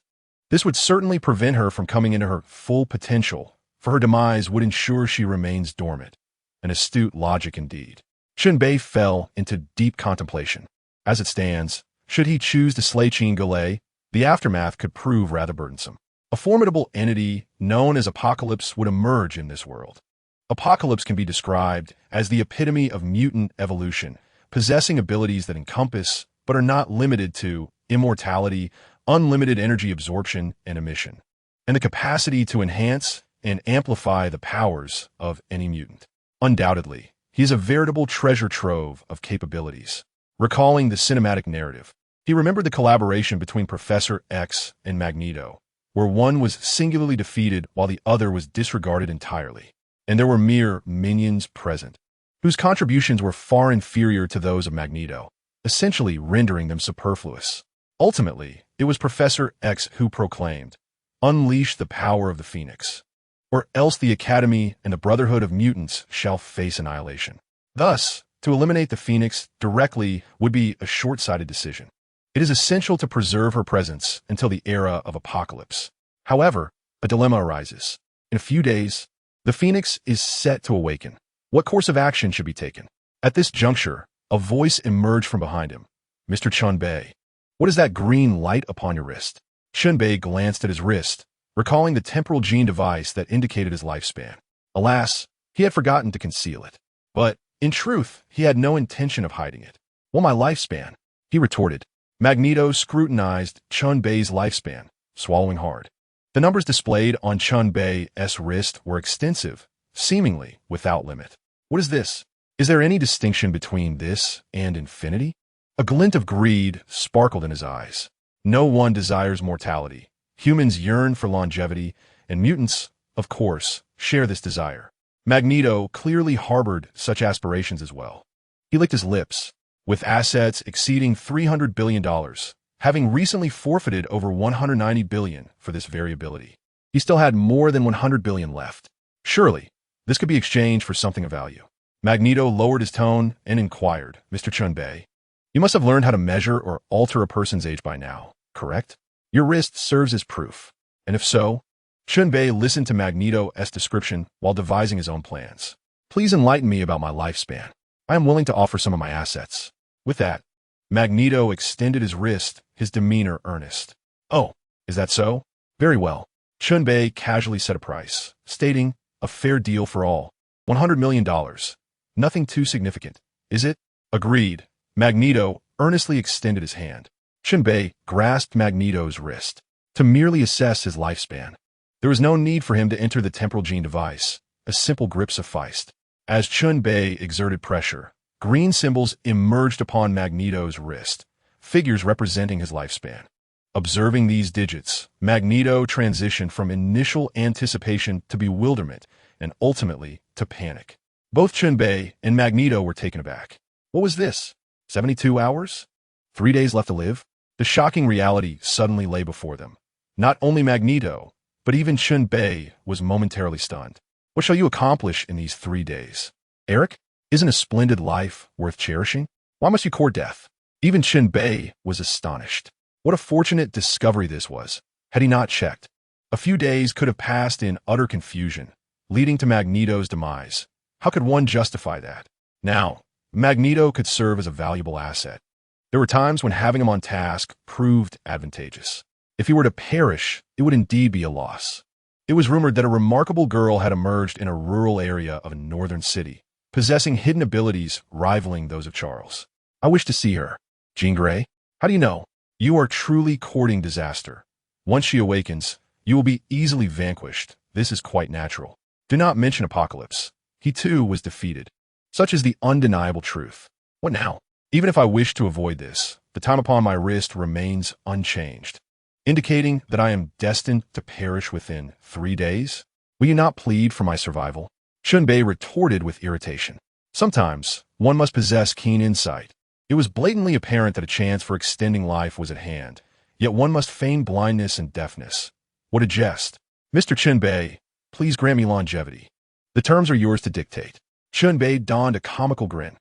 Speaker 1: This would certainly prevent her from coming into her full potential, for her demise would ensure she remains dormant. An astute logic indeed. Chen Bei fell into deep contemplation. As it stands, should he choose to slay Qin Gulei, the aftermath could prove rather burdensome. A formidable entity known as Apocalypse would emerge in this world. Apocalypse can be described as the epitome of mutant evolution, possessing abilities that encompass, but are not limited to, immortality, unlimited energy absorption and emission, and the capacity to enhance and amplify the powers of any mutant. Undoubtedly, he is a veritable treasure trove of capabilities. Recalling the cinematic narrative, he remembered the collaboration between Professor X and Magneto, where one was singularly defeated while the other was disregarded entirely, and there were mere minions present, whose contributions were far inferior to those of Magneto, essentially rendering them superfluous. Ultimately, it was Professor X who proclaimed, "Unleash the power of the Phoenix." or else the Academy and the Brotherhood of Mutants shall face annihilation. Thus, to eliminate the Phoenix directly would be a short-sighted decision. It is essential to preserve her presence until the era of apocalypse. However, a dilemma arises. In a few days, the Phoenix is set to awaken. What course of action should be taken? At this juncture, a voice emerged from behind him. Mr. Chen Bei, what is that green light upon your wrist? Chen Bei glanced at his wrist, recalling the temporal gene device that indicated his lifespan. Alas, he had forgotten to conceal it. But, in truth, he had no intention of hiding it. Well, my lifespan, he retorted. Magneto scrutinized Chen Bei's lifespan, swallowing hard. The numbers displayed on Chen Bei's wrist were extensive, seemingly without limit. What is this? Is there any distinction between this and infinity? A glint of greed sparkled in his eyes. No one desires mortality. Humans yearn for longevity, and mutants, of course, share this desire. Magneto clearly harbored such aspirations as well. He licked his lips. With assets exceeding $300 billion, having recently forfeited over $190 billion for this variability, he still had more than $100 billion left. Surely, this could be exchanged for something of value. Magneto lowered his tone and inquired, Mr. Chen Bei, you must have learned how to measure or alter a person's age by now, correct? Your wrist serves as proof. And if so, Chen Bei listened to Magneto's description while devising his own plans. Please enlighten me about my lifespan. I am willing to offer some of my assets. With that, Magneto extended his wrist, his demeanor earnest. Oh, is that so? Very well. Chen Bei casually set a price, stating, a fair deal for all. $100 million. Nothing too significant, is it? Agreed. Magneto earnestly extended his hand. Chen Bei grasped Magneto's wrist to merely assess his lifespan. There was no need for him to enter the temporal gene device. A simple grip sufficed. As Chen Bei exerted pressure, green symbols emerged upon Magneto's wrist, figures representing his lifespan. Observing these digits, Magneto transitioned from initial anticipation to bewilderment and ultimately to panic. Both Chen Bei and Magneto were taken aback. What was this? 72 hours? 3 days left to live? The shocking reality suddenly lay before them. Not only Magneto, but even Chen Bei was momentarily stunned. What shall you accomplish in these 3 days? Eric, isn't a splendid life worth cherishing? Why must you court death? Even Chen Bei was astonished. What a fortunate discovery this was, had he not checked. A few days could have passed in utter confusion, leading to Magneto's demise. How could one justify that? Now, Magneto could serve as a valuable asset. There were times when having him on task proved advantageous. If he were to perish, it would indeed be a loss. It was rumored that a remarkable girl had emerged in a rural area of a northern city, possessing hidden abilities rivaling those of Charles. I wish to see her. Jean Grey? How do you know? You are truly courting disaster. Once she awakens, you will be easily vanquished. This is quite natural. Do not mention Apocalypse. He too was defeated. Such is the undeniable truth. What now? Even if I wish to avoid this, the time upon my wrist remains unchanged, indicating that I am destined to perish within 3 days. Will you not plead for my survival? Chen Bei retorted with irritation. Sometimes, one must possess keen insight. It was blatantly apparent that a chance for extending life was at hand, yet one must feign blindness and deafness. What a jest. Mr. Chen Bei, please grant me longevity. The terms are yours to dictate. Chen Bei donned a comical grin.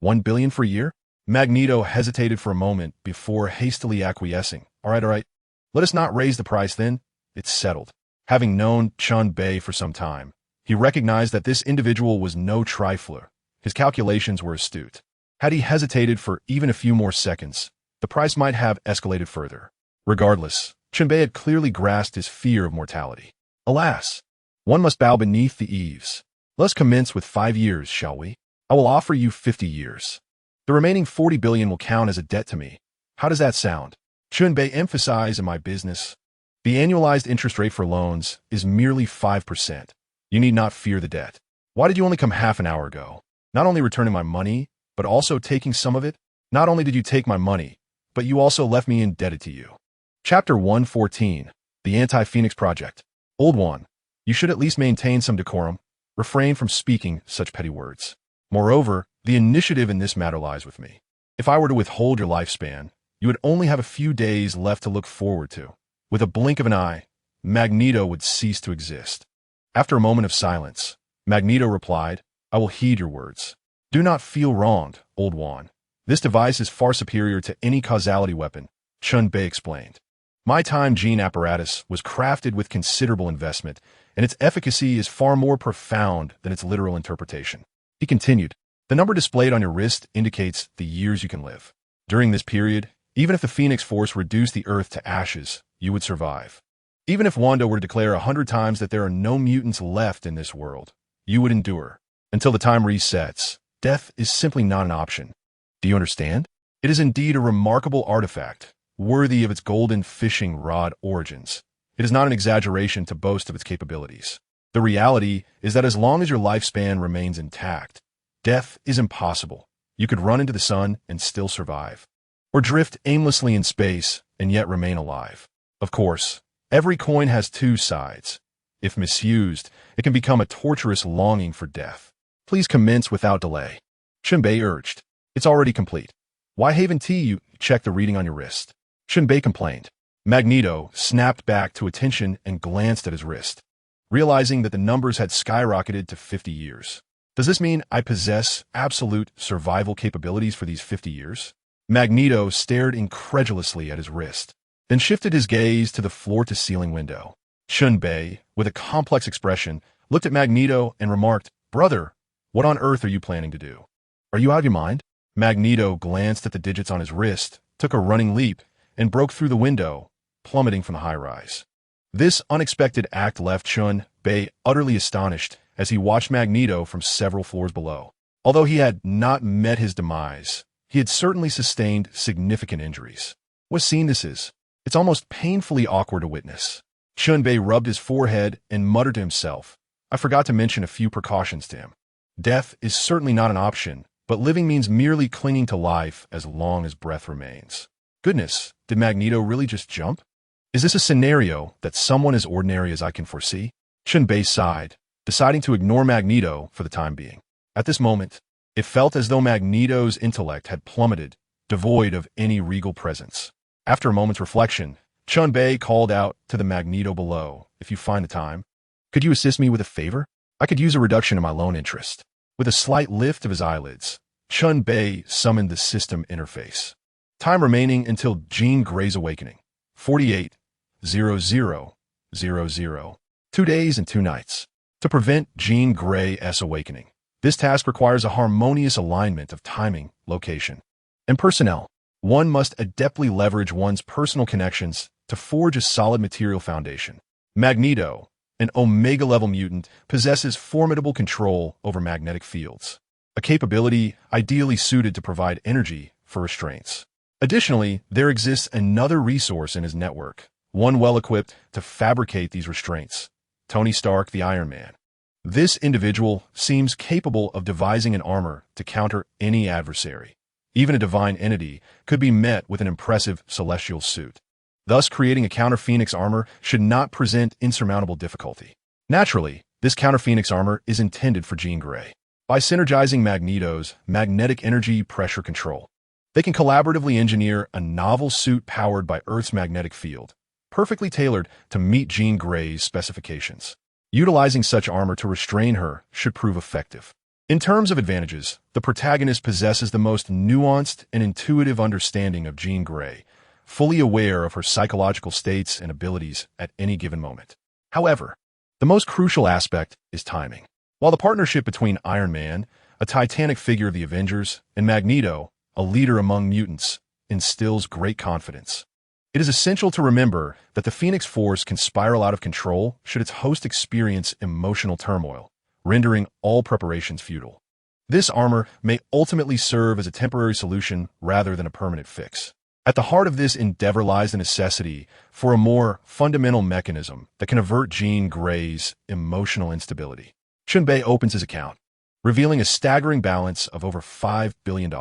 Speaker 1: 1 billion for a year? Magneto hesitated for a moment before hastily acquiescing. All right. Let us not raise the price then. It's settled. Having known Chen Bei for some time, he recognized that this individual was no trifler. His calculations were astute. Had he hesitated for even a few more seconds, the price might have escalated further. Regardless, Chen Bei had clearly grasped his fear of mortality. Alas, one must bow beneath the eaves. Let us commence with 5 years, shall we? I will offer you 50 years. The remaining 40 billion will count as a debt to me. How does that sound? Chen Bei emphasized in my business. The annualized interest rate for loans is merely 5%. You need not fear the debt. Why did you only come half an hour ago? Not only returning my money, but also taking some of it? Not only did you take my money, but you also left me indebted to you. Chapter 114, The Anti-Phoenix Project. Old One, you should at least maintain some decorum. Refrain from speaking such petty words. Moreover, the initiative in this matter lies with me. If I were to withhold your lifespan, you would only have a few days left to look forward to. With a blink of an eye, Magneto would cease to exist. After a moment of silence, Magneto replied, "I will heed your words. Do not feel wronged, Old One. This device is far superior to any causality weapon," Chen Bei explained. "My time gene apparatus was crafted with considerable investment, and its efficacy is far more profound than its literal interpretation." He continued, "The number displayed on your wrist indicates the years you can live. During this period, even if the Phoenix Force reduced the Earth to ashes, you would survive. Even if Wanda were to declare 100 times that there are no mutants left in this world, you would endure. Until the time resets, death is simply not an option. Do you understand? It is indeed a remarkable artifact, worthy of its golden fishing rod origins. It is not an exaggeration to boast of its capabilities. The reality is that as long as your lifespan remains intact, death is impossible. You could run into the sun and still survive, or drift aimlessly in space and yet remain alive. Of course, every coin has two sides. If misused, it can become a torturous longing for death. Please commence without delay," Chen Bei urged. "It's already complete. Why haven't you checked the reading on your wrist?" Chen Bei complained. Magneto snapped back to attention and glanced at his wrist, realizing that the numbers had skyrocketed to 50 years. "Does this mean I possess absolute survival capabilities for these 50 years? Magneto stared incredulously at his wrist, then shifted his gaze to the floor-to-ceiling window. Chen Bei, with a complex expression, looked at Magneto and remarked, "Brother, what on earth are you planning to do? Are you out of your mind?" Magneto glanced at the digits on his wrist, took a running leap, and broke through the window, plummeting from the high-rise. This unexpected act left Chen Bei utterly astonished as he watched Magneto from several floors below. Although he had not met his demise, he had certainly sustained significant injuries. What scene this is? It's almost painfully awkward to witness. Chen Bei rubbed his forehead and muttered to himself. I forgot to mention a few precautions to him. Death is certainly not an option, but living means merely clinging to life as long as breath remains. Goodness, did Magneto really just jump? Is this a scenario that someone as ordinary as I can foresee? Chen Bei sighed, deciding to ignore Magneto for the time being. At this moment, it felt as though Magneto's intellect had plummeted, devoid of any regal presence. After a moment's reflection, Chen Bei called out to the Magneto below, "If you find the time, could you assist me with a favor? I could use a reduction in my loan interest." With a slight lift of his eyelids, Chen Bei summoned the system interface. Time remaining until Jean Grey's awakening. 48:00:00. 2 days and 2 nights. To prevent Jean Grey's awakening, this task requires a harmonious alignment of timing, location, and personnel. One must adeptly leverage one's personal connections to forge a solid material foundation. Magneto, an Omega-level mutant, possesses formidable control over magnetic fields, a capability ideally suited to provide energy for restraints. Additionally, there exists another resource in his network, one well-equipped to fabricate these restraints: Tony Stark, the Iron Man. This individual seems capable of devising an armor to counter any adversary. Even a divine entity could be met with an impressive celestial suit. Thus, creating a counter-Phoenix armor should not present insurmountable difficulty. Naturally, this counter-Phoenix armor is intended for Jean Grey. By synergizing Magneto's magnetic energy pressure control, they can collaboratively engineer a novel suit powered by Earth's magnetic field, perfectly tailored to meet Jean Grey's specifications. Utilizing such armor to restrain her should prove effective. In terms of advantages, the protagonist possesses the most nuanced and intuitive understanding of Jean Grey, fully aware of her psychological states and abilities at any given moment. However, the most crucial aspect is timing. While the partnership between Iron Man, a titanic figure of the Avengers, and Magneto, a leader among mutants, instills great confidence, it is essential to remember that the Phoenix Force can spiral out of control should its host experience emotional turmoil, rendering all preparations futile. This armor may ultimately serve as a temporary solution rather than a permanent fix. At the heart of this endeavor lies the necessity for a more fundamental mechanism that can avert Jean Grey's emotional instability. Chen Bei opens his account, revealing a staggering balance of over $5 billion.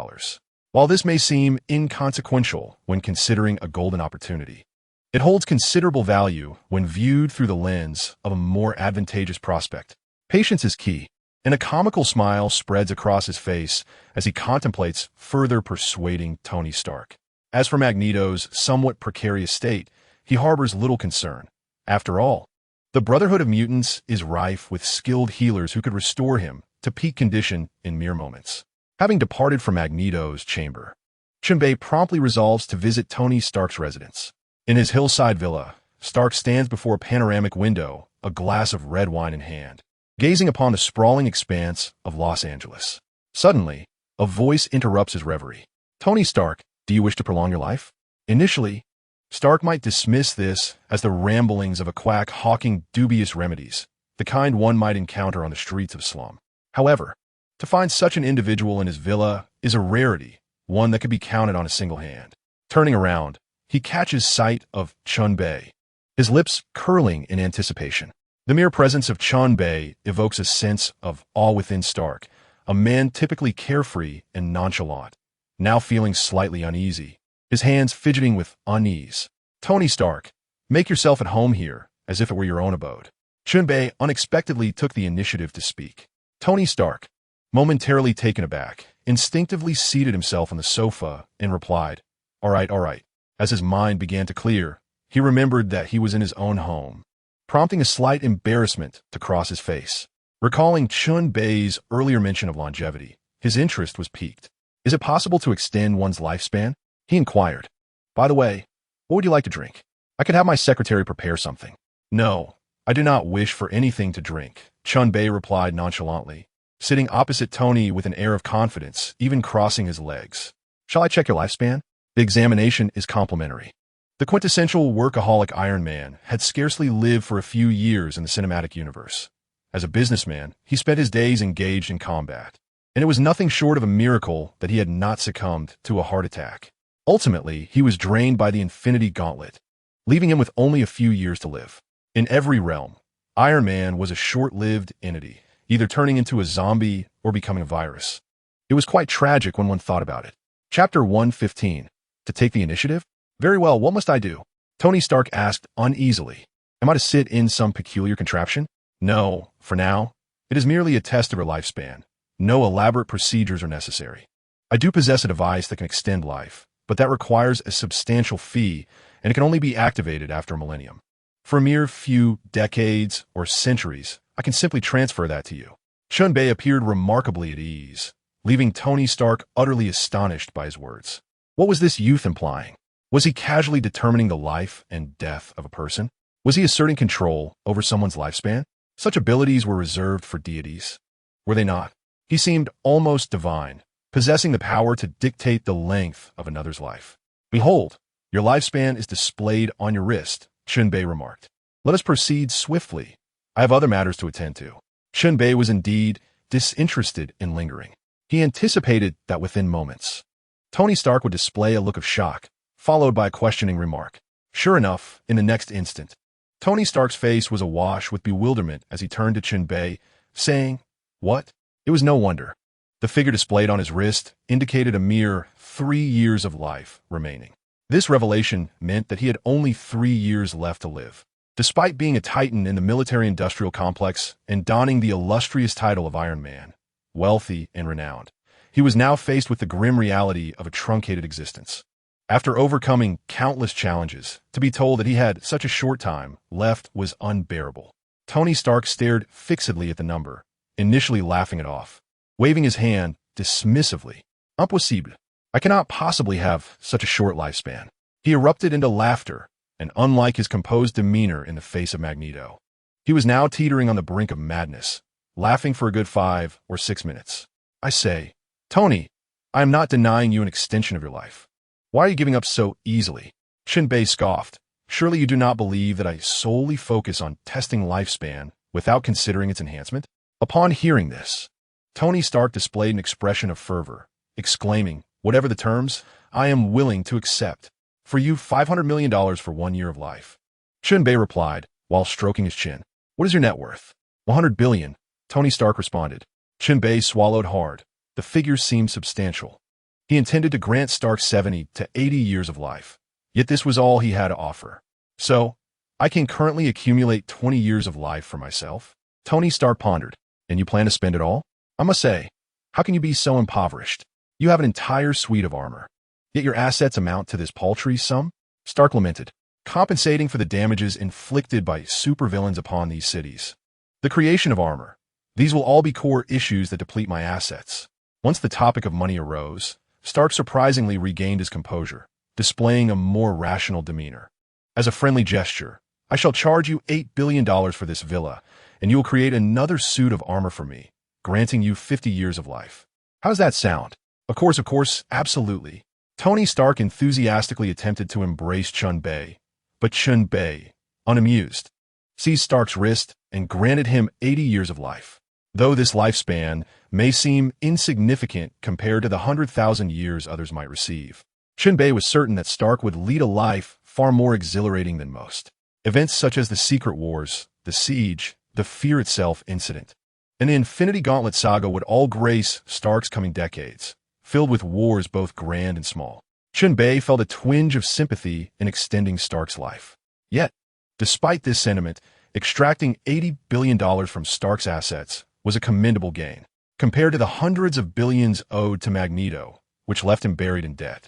Speaker 1: While this may seem inconsequential when considering a golden opportunity, it holds considerable value when viewed through the lens of a more advantageous prospect. Patience is key, and a comical smile spreads across his face as he contemplates further persuading Tony Stark. As for Magneto's somewhat precarious state, he harbors little concern. After all, The Brotherhood of Mutants is rife with skilled healers who could restore him to peak condition in mere moments. Having departed from Magneto's chamber, Chen Bei promptly resolves to visit Tony Stark's residence. In his hillside villa, Stark stands before a panoramic window, a glass of red wine in hand, gazing upon the sprawling expanse of Los Angeles. Suddenly, a voice interrupts his reverie. "Tony Stark, do you wish to prolong your life?" Initially, Stark might dismiss this as the ramblings of a quack hawking dubious remedies, the kind one might encounter on the streets of slum. However, to find such an individual in his villa is a rarity, one that could be counted on a single hand. Turning around, he catches sight of Chen Bei, his lips curling in anticipation. The mere presence of Chen Bei evokes a sense of awe within Stark, a man typically carefree and nonchalant, now feeling slightly uneasy, his hands fidgeting with unease. "Tony Stark, make yourself at home here, as if it were your own abode." Chen Bei unexpectedly took the initiative to speak. Tony Stark, momentarily taken aback, instinctively seated himself on the sofa and replied, all right. As his mind began to clear, he remembered that he was in his own home, prompting a slight embarrassment to cross his face. Recalling Chen Bei's earlier mention of longevity, his interest was piqued. "Is it possible to extend one's lifespan?" he inquired. "By the way, what would you like to drink? I could have my secretary prepare something." "No, I do not wish for anything to drink," Chen Bei replied nonchalantly, sitting opposite Tony with an air of confidence, even crossing his legs. "Shall I check your lifespan? The examination is complimentary." The quintessential workaholic Iron Man had scarcely lived for a few years in the cinematic universe. As a businessman, he spent his days engaged in combat, and it was nothing short of a miracle that he had not succumbed to a heart attack. Ultimately, he was drained by the Infinity Gauntlet, leaving him with only a few years to live. In every realm, Iron Man was a short-lived entity, either turning into a zombie or becoming a virus. It was quite tragic when one thought about it. Chapter 115. To take the initiative? "Very well, what must I do?" Tony Stark asked uneasily. "Am I to sit in some peculiar contraption?" "No, for now. It is merely a test of your lifespan. No elaborate procedures are necessary. I do possess a device that can extend life, but that requires a substantial fee, and it can only be activated after a millennium. For a mere few decades or centuries, I can simply transfer that to you." Chen Bei appeared remarkably at ease, leaving Tony Stark utterly astonished by his words. What was this youth implying? Was he casually determining the life and death of a person? Was he asserting control over someone's lifespan? Such abilities were reserved for deities, were they not? He seemed almost divine, possessing the power to dictate the length of another's life. "Behold, your lifespan is displayed on your wrist," Chen Bei remarked. "Let us proceed swiftly. I have other matters to attend to." Chen Bei was indeed disinterested in lingering. He anticipated that within moments, Tony Stark would display a look of shock, followed by a questioning remark. Sure enough, in the next instant, Tony Stark's face was awash with bewilderment as he turned to Chen Bei, saying, "What?" It was no wonder. The figure displayed on his wrist indicated a mere 3 years of life remaining. This revelation meant that he had only 3 years left to live. Despite being a titan in the military-industrial complex and donning the illustrious title of Iron Man, wealthy and renowned, he was now faced with the grim reality of a truncated existence. After overcoming countless challenges, to be told that he had such a short time left was unbearable. Tony Stark stared fixedly at the number, initially laughing it off, waving his hand dismissively. "Impossible. I cannot possibly have such a short lifespan." He erupted into laughter, and unlike his composed demeanor in the face of Magneto, he was now teetering on the brink of madness, laughing for a good 5 or 6 minutes. "I say, Tony, I am not denying you an extension of your life. Why are you giving up so easily?" Chen Bei scoffed. "Surely you do not believe that I solely focus on testing lifespan without considering its enhancement?" Upon hearing this, Tony Stark displayed an expression of fervor, exclaiming, "Whatever the terms, I am willing to accept. For you, $500 million for 1 year of life." Chen Bei replied, while stroking his chin. "What is your net worth?" $100 billion, Tony Stark responded. Chen Bei swallowed hard. The figure seemed substantial. He intended to grant Stark 70 to 80 years of life, yet this was all he had to offer. "So, I can currently accumulate 20 years of life for myself?" Tony Stark pondered. "And you plan to spend it all? I must say, how can you be so impoverished? You have an entire suite of armor, yet your assets amount to this paltry sum?" Stark lamented. compensating for the damages inflicted by supervillains upon these cities. The creation of armor. These will all be core issues that deplete my assets. Once the topic of money arose, Stark surprisingly regained his composure, displaying a more rational demeanor. As a friendly gesture, I shall charge you $8 billion for this villa, and you will create another suit of armor for me, granting you 50 years of life. How does that sound? Of course, absolutely. Tony Stark enthusiastically attempted to embrace Chen Bei, but Chen Bei, unamused, seized Stark's wrist and granted him 80 years of life. Though this lifespan may seem insignificant compared to the 100,000 years others might receive, Chen Bei was certain that Stark would lead a life far more exhilarating than most. Events such as the Secret Wars, the Siege, the Fear Itself incident, and the Infinity Gauntlet saga would all grace Stark's coming decades, filled with wars both grand and small. Chen Bei felt a twinge of sympathy in extending Stark's life. Yet, despite this sentiment, extracting $80 billion from Stark's assets was a commendable gain, compared to the hundreds of billions owed to Magneto, which left him buried in debt.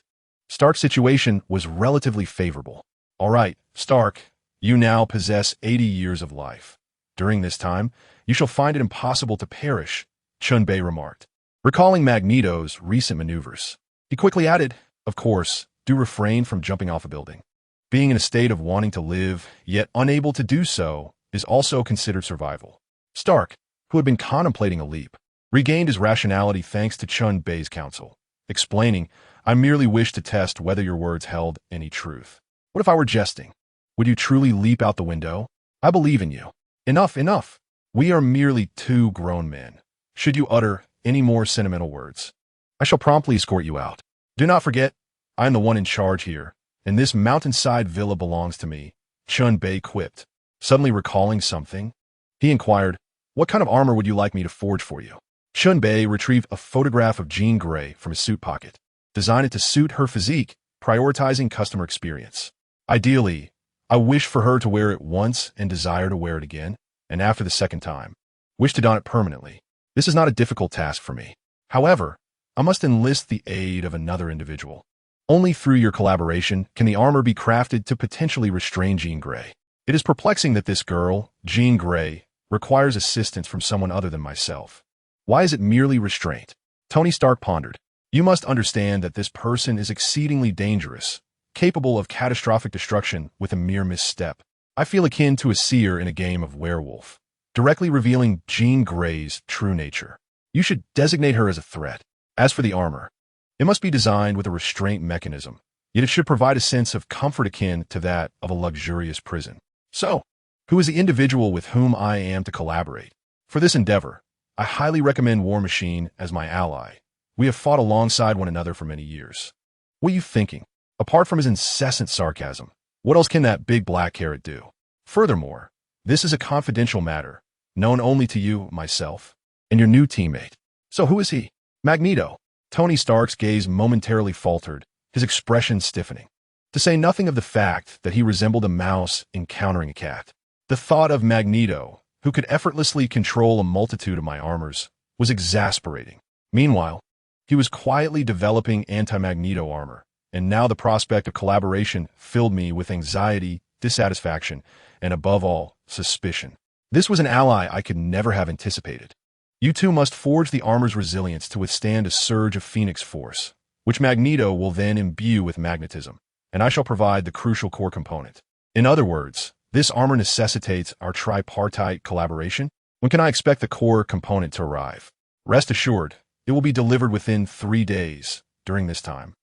Speaker 1: Stark's situation was relatively favorable. All right, Stark, you now possess 80 years of life. During this time, you shall find it impossible to perish, Chen Bei remarked, recalling Magneto's recent maneuvers. He quickly added, of course, do refrain from jumping off a building. Being in a state of wanting to live, yet unable to do so, is also considered survival. Stark, who had been contemplating a leap, regained his rationality thanks to Chen Bei's counsel, explaining, I merely wish to test whether your words held any truth. What if I were jesting? Would you truly leap out the window? I believe in you. Enough. We are merely two grown men. Should you utter any more sentimental words, I shall promptly escort you out. Do not forget, I am the one in charge here, and this mountainside villa belongs to me, Chen Bei quipped. Suddenly recalling something, he inquired, what kind of armor would you like me to forge for you? Chen Bei retrieved a photograph of Jean Grey from his suit pocket, designed it to suit her physique, prioritizing customer experience. Ideally, I wish for her to wear it once and desire to wear it again, and after the second time, wish to don it permanently. This is not a difficult task for me. However, I must enlist the aid of another individual. Only through your collaboration can the armor be crafted to potentially restrain Jean Grey. It is perplexing that this girl, Jean Grey, requires assistance from someone other than myself. Why is it merely restraint? Tony Stark pondered. You must understand that this person is exceedingly dangerous, capable of catastrophic destruction with a mere misstep. I feel akin to a seer in a game of werewolf, directly revealing Jean Grey's true nature. You should designate her as a threat. As for the armor, it must be designed with a restraint mechanism, yet it should provide a sense of comfort akin to that of a luxurious prison. So, who is the individual with whom I am to collaborate? For this endeavor, I highly recommend War Machine as my ally. We have fought alongside one another for many years. What are you thinking? Apart from his incessant sarcasm, what else can that big black carrot do? Furthermore, this is a confidential matter, known only to you, myself, and your new teammate. So who is he? Magneto. Tony Stark's gaze momentarily faltered, his expression stiffening. To say nothing of the fact that he resembled a mouse encountering a cat. The thought of Magneto, who could effortlessly control a multitude of my armors, was exasperating. Meanwhile, he was quietly developing anti-Magneto armor, and now the prospect of collaboration filled me with anxiety, dissatisfaction, and above all, suspicion. This was an ally I could never have anticipated. You two must forge the armor's resilience to withstand a surge of Phoenix Force, which Magneto will then imbue with magnetism, and I shall provide the crucial core component. In other words, this armor necessitates our tripartite collaboration. When can I expect the core component to arrive? Rest assured, it will be delivered within 3 days. During this time,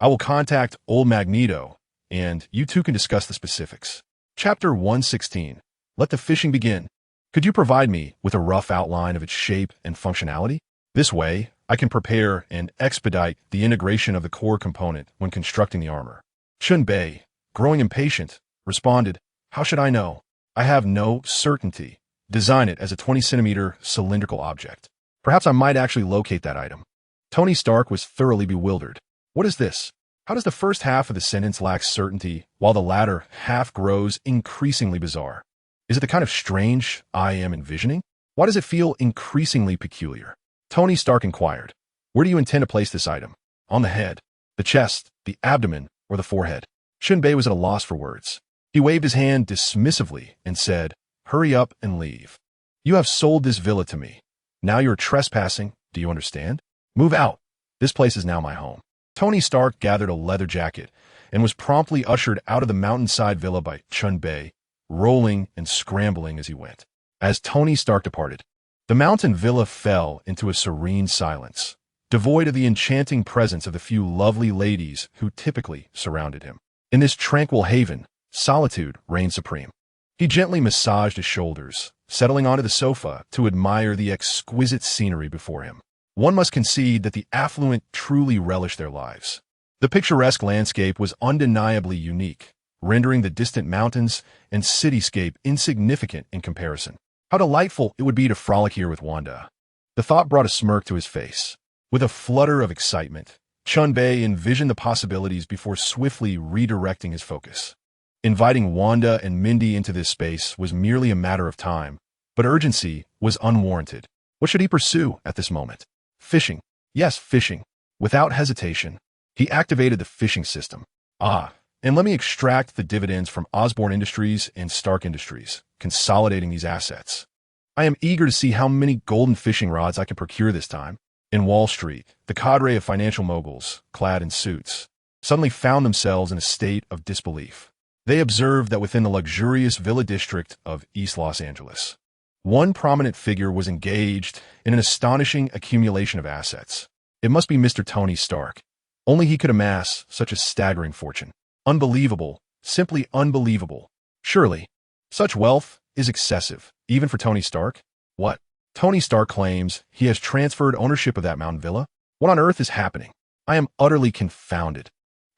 Speaker 1: I will contact old Magneto, and you two can discuss the specifics. Chapter 116. Let the fishing begin. Could you provide me with a rough outline of its shape and functionality? This way, I can prepare and expedite the integration of the core component when constructing the armor. Chen Bei, growing impatient, responded, how should I know? I have no certainty. Design it as a 20-centimeter cylindrical object. Perhaps I might actually locate that item. Tony Stark was thoroughly bewildered. What is this? How does the first half of the sentence lack certainty, while the latter half grows increasingly bizarre? Is it the kind of strange I am envisioning? Why does it feel increasingly peculiar? Tony Stark inquired. Where do you intend to place this item? On the head, the chest, the abdomen, or the forehead? Chen Bei was at a loss for words. He waved his hand dismissively and said, "Hurry up and leave. You have sold this villa to me. Now you're trespassing, do you understand? Move out. This place is now my home." Tony Stark gathered a leather jacket and was promptly ushered out of the mountainside villa by Chen Bei, rolling and scrambling as he went. As Tony Stark departed, the mountain villa fell into a serene silence, devoid of the enchanting presence of the few lovely ladies who typically surrounded him. In this tranquil haven, solitude reigned supreme. He gently massaged his shoulders, settling onto the sofa to admire the exquisite scenery before him. One must concede that the affluent truly relish their lives. The picturesque landscape was undeniably unique, rendering the distant mountains and cityscape insignificant in comparison. How delightful it would be to frolic here with Wanda. The thought brought a smirk to his face. With a flutter of excitement, Chen Bei envisioned the possibilities before swiftly redirecting his focus. Inviting Wanda and Mindy into this space was merely a matter of time, but urgency was unwarranted. What should he pursue at this moment? Fishing. Yes, fishing. Without hesitation, he activated the fishing system. And let me extract the dividends from Osborne Industries and Stark Industries, consolidating these assets. I am eager to see how many golden fishing rods I can procure this time. In Wall Street, the cadre of financial moguls, clad in suits, suddenly found themselves in a state of disbelief. They observed that within the luxurious villa district of East Los Angeles, one prominent figure was engaged in an astonishing accumulation of assets. It must be Mr. Tony Stark. Only he could amass such a staggering fortune. Unbelievable, simply unbelievable. Surely, such wealth is excessive, even for Tony Stark. What? Tony Stark claims he has transferred ownership of that mountain villa? What on earth is happening? I am utterly confounded.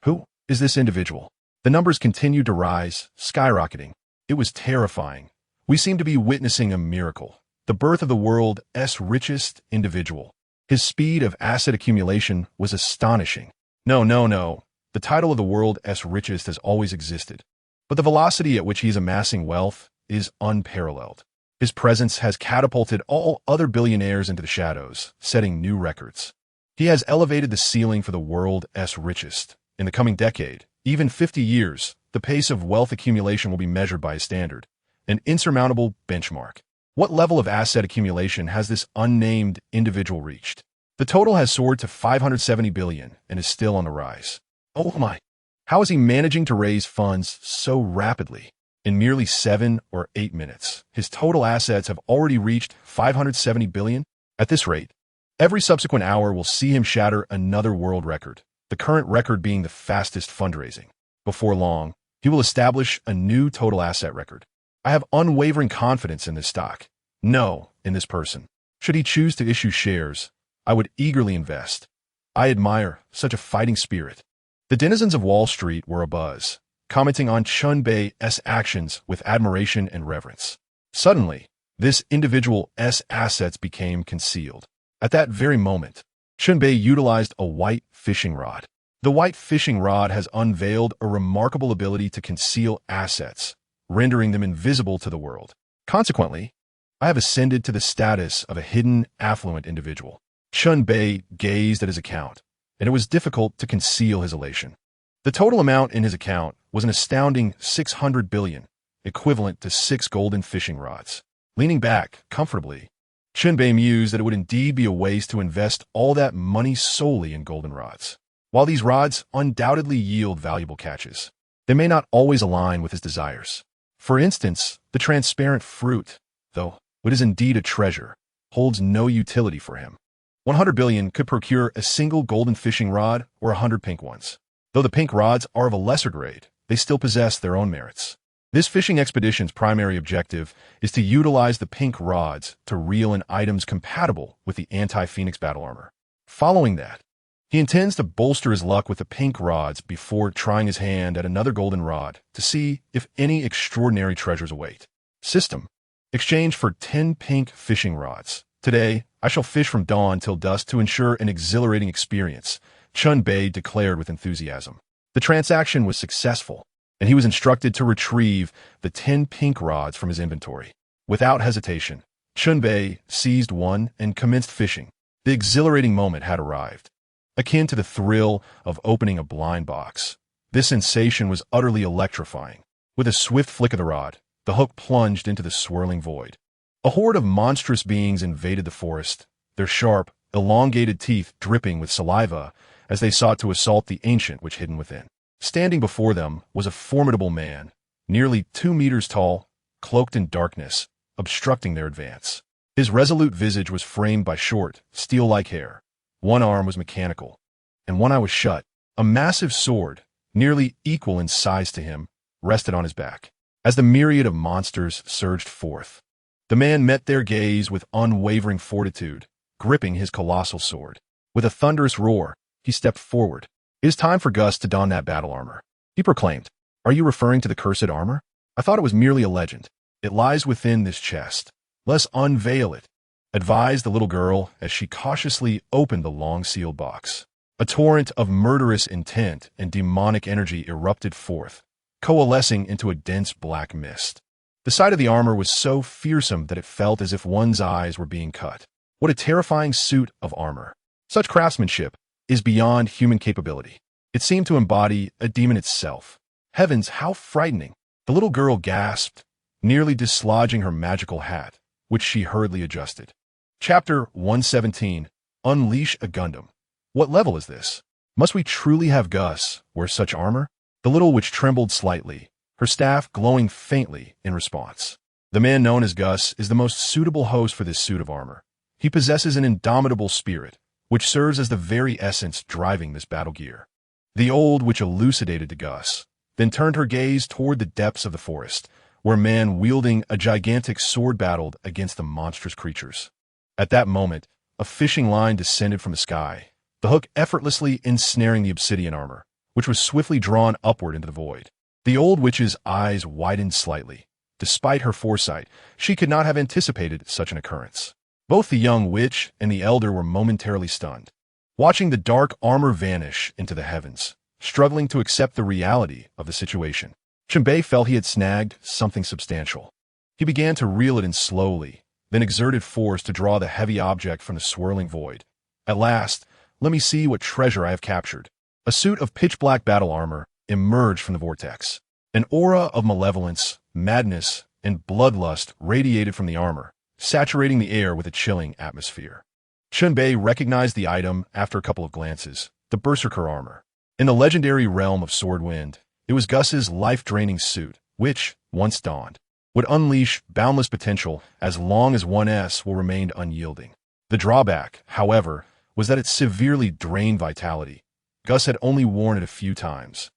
Speaker 1: Who is this individual? The numbers continued to rise, skyrocketing. It was terrifying. We seemed to be witnessing a miracle, the birth of the world's richest individual. His speed of asset accumulation was astonishing. No. The title of the world's richest has always existed, but the velocity at which he is amassing wealth is unparalleled. His presence has catapulted all other billionaires into the shadows, setting new records. He has elevated the ceiling for the world's richest. In the coming decade, even 50 years, the pace of wealth accumulation will be measured by a standard, an insurmountable benchmark. What level of asset accumulation has this unnamed individual reached? The total has soared to $570 billion and is still on the rise. Oh my! How is he managing to raise funds so rapidly? In merely 7 or 8 minutes, his total assets have already reached $570 billion. At this rate, every subsequent hour will see him shatter another world record, the current record being the fastest fundraising. Before long, he will establish a new total asset record. I have unwavering confidence in this stock. No, in this person. Should he choose to issue shares, I would eagerly invest. I admire such a fighting spirit. The denizens of Wall Street were abuzz, commenting on Chen Bei's actions with admiration and reverence. Suddenly, this individual's assets became concealed. At that very moment, Chen Bei utilized a white fishing rod. The white fishing rod has unveiled a remarkable ability to conceal assets, rendering them invisible to the world. Consequently, I have ascended to the status of a hidden, affluent individual. Chen Bei gazed at his account, and it was difficult to conceal his elation. The total amount in his account was an astounding $600 billion, equivalent to 6 golden fishing rods. Leaning back comfortably, Chen Bei mused that it would indeed be a waste to invest all that money solely in golden rods. While these rods undoubtedly yield valuable catches, they may not always align with his desires. For instance, the transparent fruit, though it is indeed a treasure, holds no utility for him. 100 billion could procure a single golden fishing rod or 100 pink ones. Though the pink rods are of a lesser grade, they still possess their own merits. This fishing expedition's primary objective is to utilize the pink rods to reel in items compatible with the anti-Phoenix battle armor. Following that, he intends to bolster his luck with the pink rods before trying his hand at another golden rod to see if any extraordinary treasures await. System: exchange for 10 pink fishing rods. Today, I shall fish from dawn till dusk to ensure an exhilarating experience, Chen Bei declared with enthusiasm. The transaction was successful, and he was instructed to retrieve the 10 pink rods from his inventory. Without hesitation, Chen Bei seized one and commenced fishing. The exhilarating moment had arrived. Akin to the thrill of opening a blind box, this sensation was utterly electrifying. With a swift flick of the rod, the hook plunged into the swirling void. A horde of monstrous beings invaded the forest, their sharp, elongated teeth dripping with saliva as they sought to assault the ancient which hidden within. Standing before them was a formidable man, nearly 2 meters tall, cloaked in darkness, obstructing their advance. His resolute visage was framed by short, steel-like hair. One arm was mechanical, and one eye was shut. A massive sword, nearly equal in size to him, rested on his back. As the myriad of monsters surged forth, the man met their gaze with unwavering fortitude, gripping his colossal sword. With a thunderous roar, he stepped forward. "It is time for Gus to don that battle armor," he proclaimed. "Are you referring to the cursed armor? I thought it was merely a legend. It lies within this chest. Let's unveil it," advised the little girl as she cautiously opened the long sealed box. A torrent of murderous intent and demonic energy erupted forth, coalescing into a dense black mist. The sight of the armor was so fearsome that it felt as if one's eyes were being cut. What a terrifying suit of armor! Such craftsmanship is beyond human capability. It seemed to embody a demon itself. Heavens, how frightening! The little girl gasped, nearly dislodging her magical hat, which she hurriedly adjusted. Chapter 117. Unleash a Gundam. What level is this? Must we truly have Gus wear such armor? The little witch trembled slightly, her staff glowing faintly in response. The man known as Gus is the most suitable host for this suit of armor. He possesses an indomitable spirit, which serves as the very essence driving this battle gear. The old witch elucidated to Gus, then turned her gaze toward the depths of the forest, where a man wielding a gigantic sword battled against the monstrous creatures. At that moment, a fishing line descended from the sky, the hook effortlessly ensnaring the obsidian armor, which was swiftly drawn upward into the void. The old witch's eyes widened slightly. Despite her foresight, she could not have anticipated such an occurrence. Both the young witch and the elder were momentarily stunned, watching the dark armor vanish into the heavens, struggling to accept the reality of the situation. Chen Bei felt he had snagged something substantial. He began to reel it in slowly, then exerted force to draw the heavy object from the swirling void. At last, let me see what treasure I have captured. A suit of pitch-black battle armor emerged from the vortex. An aura of malevolence, madness, and bloodlust radiated from the armor, saturating the air with a chilling atmosphere. Chen Bei recognized the item after a couple of glances, the Berserker armor. In the legendary realm of Swordwind, it was Gus's life-draining suit, which, once donned, would unleash boundless potential as long as 1S will remain unyielding. The drawback, however, was that it severely drained vitality. Gus had only worn it a few times,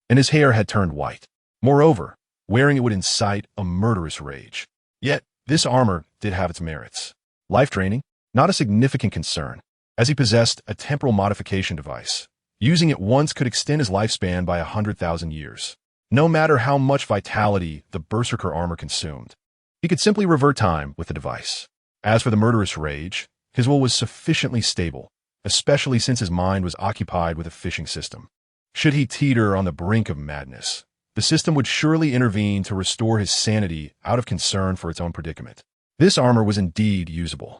Speaker 1: and his hair had turned white. Moreover, wearing it would incite a murderous rage. Yet, this armor did have its merits. Life-draining? Not a significant concern, as he possessed a temporal modification device. Using it once could extend his lifespan by 100,000 years. No matter how much vitality the Berserker armor consumed, he could simply revert time with the device. As for the murderous rage, his will was sufficiently stable, especially since his mind was occupied with a fishing system. Should he teeter on the brink of madness, the system would surely intervene to restore his sanity out of concern for its own predicament. This armor was indeed usable.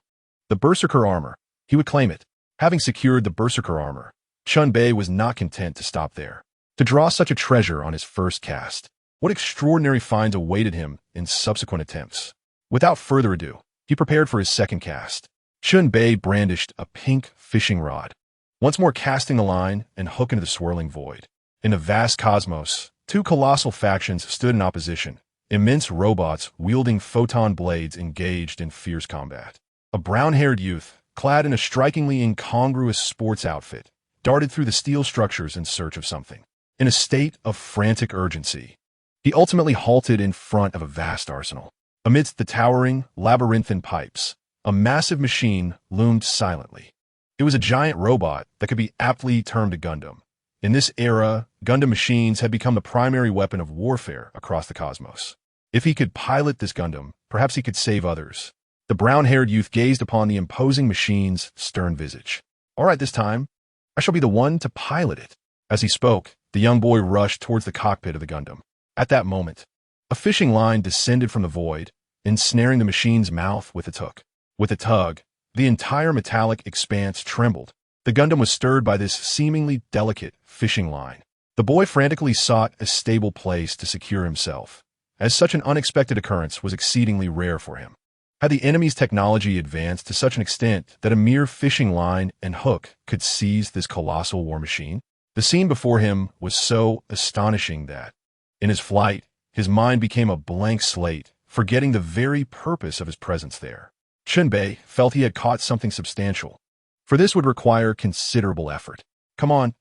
Speaker 1: The Berserker armor, he would claim it. Having secured the Berserker armor, Chen Bei was not content to stop there. To draw such a treasure on his first cast, what extraordinary finds awaited him in subsequent attempts. Without further ado, he prepared for his second cast. Chen Bei brandished a pink fishing rod, once more casting the line and hook into the swirling void. In the vast cosmos, two colossal factions stood in opposition. Immense robots wielding photon blades engaged in fierce combat. A brown-haired youth, clad in a strikingly incongruous sports outfit, darted through the steel structures in search of something. In a state of frantic urgency, he ultimately halted in front of a vast arsenal. Amidst the towering, labyrinthine pipes, a massive machine loomed silently. It was a giant robot that could be aptly termed a Gundam. In this era, Gundam machines had become the primary weapon of warfare across the cosmos. If he could pilot this Gundam, perhaps he could save others. The brown-haired youth gazed upon the imposing machine's stern visage. "All right, this time, I shall be the one to pilot it." As he spoke, the young boy rushed towards the cockpit of the Gundam. At that moment, a fishing line descended from the void, ensnaring the machine's mouth with its hook. With a tug, the entire metallic expanse trembled. The Gundam was stirred by this seemingly delicate fishing line. The boy frantically sought a stable place to secure himself, as such an unexpected occurrence was exceedingly rare for him. Had the enemy's technology advanced to such an extent that a mere fishing line and hook could seize this colossal war machine? The scene before him was so astonishing that, in his flight, his mind became a blank slate, forgetting the very purpose of his presence there. Chen Bei felt he had caught something substantial, for this would require considerable effort. Come on,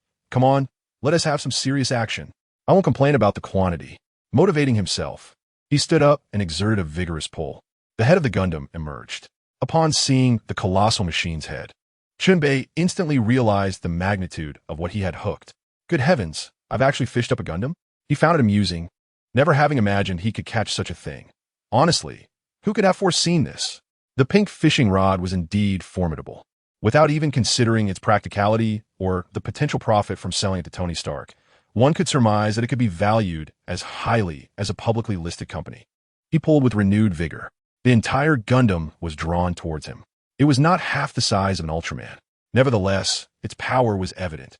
Speaker 1: let us have some serious action. I won't complain about the quantity. Motivating himself, he stood up and exerted a vigorous pull. The head of the Gundam emerged. Upon seeing the colossal machine's head, Chen Bei instantly realized the magnitude of what he had hooked. Good heavens, I've actually fished up a Gundam? He found it amusing, never having imagined he could catch such a thing. Honestly, who could have foreseen this? The pink fishing rod was indeed formidable. Without even considering its practicality or the potential profit from selling it to Tony Stark, one could surmise that it could be valued as highly as a publicly listed company. He pulled with renewed vigor. The entire Gundam was drawn towards him. It was not half the size of an Ultraman. Nevertheless, its power was evident.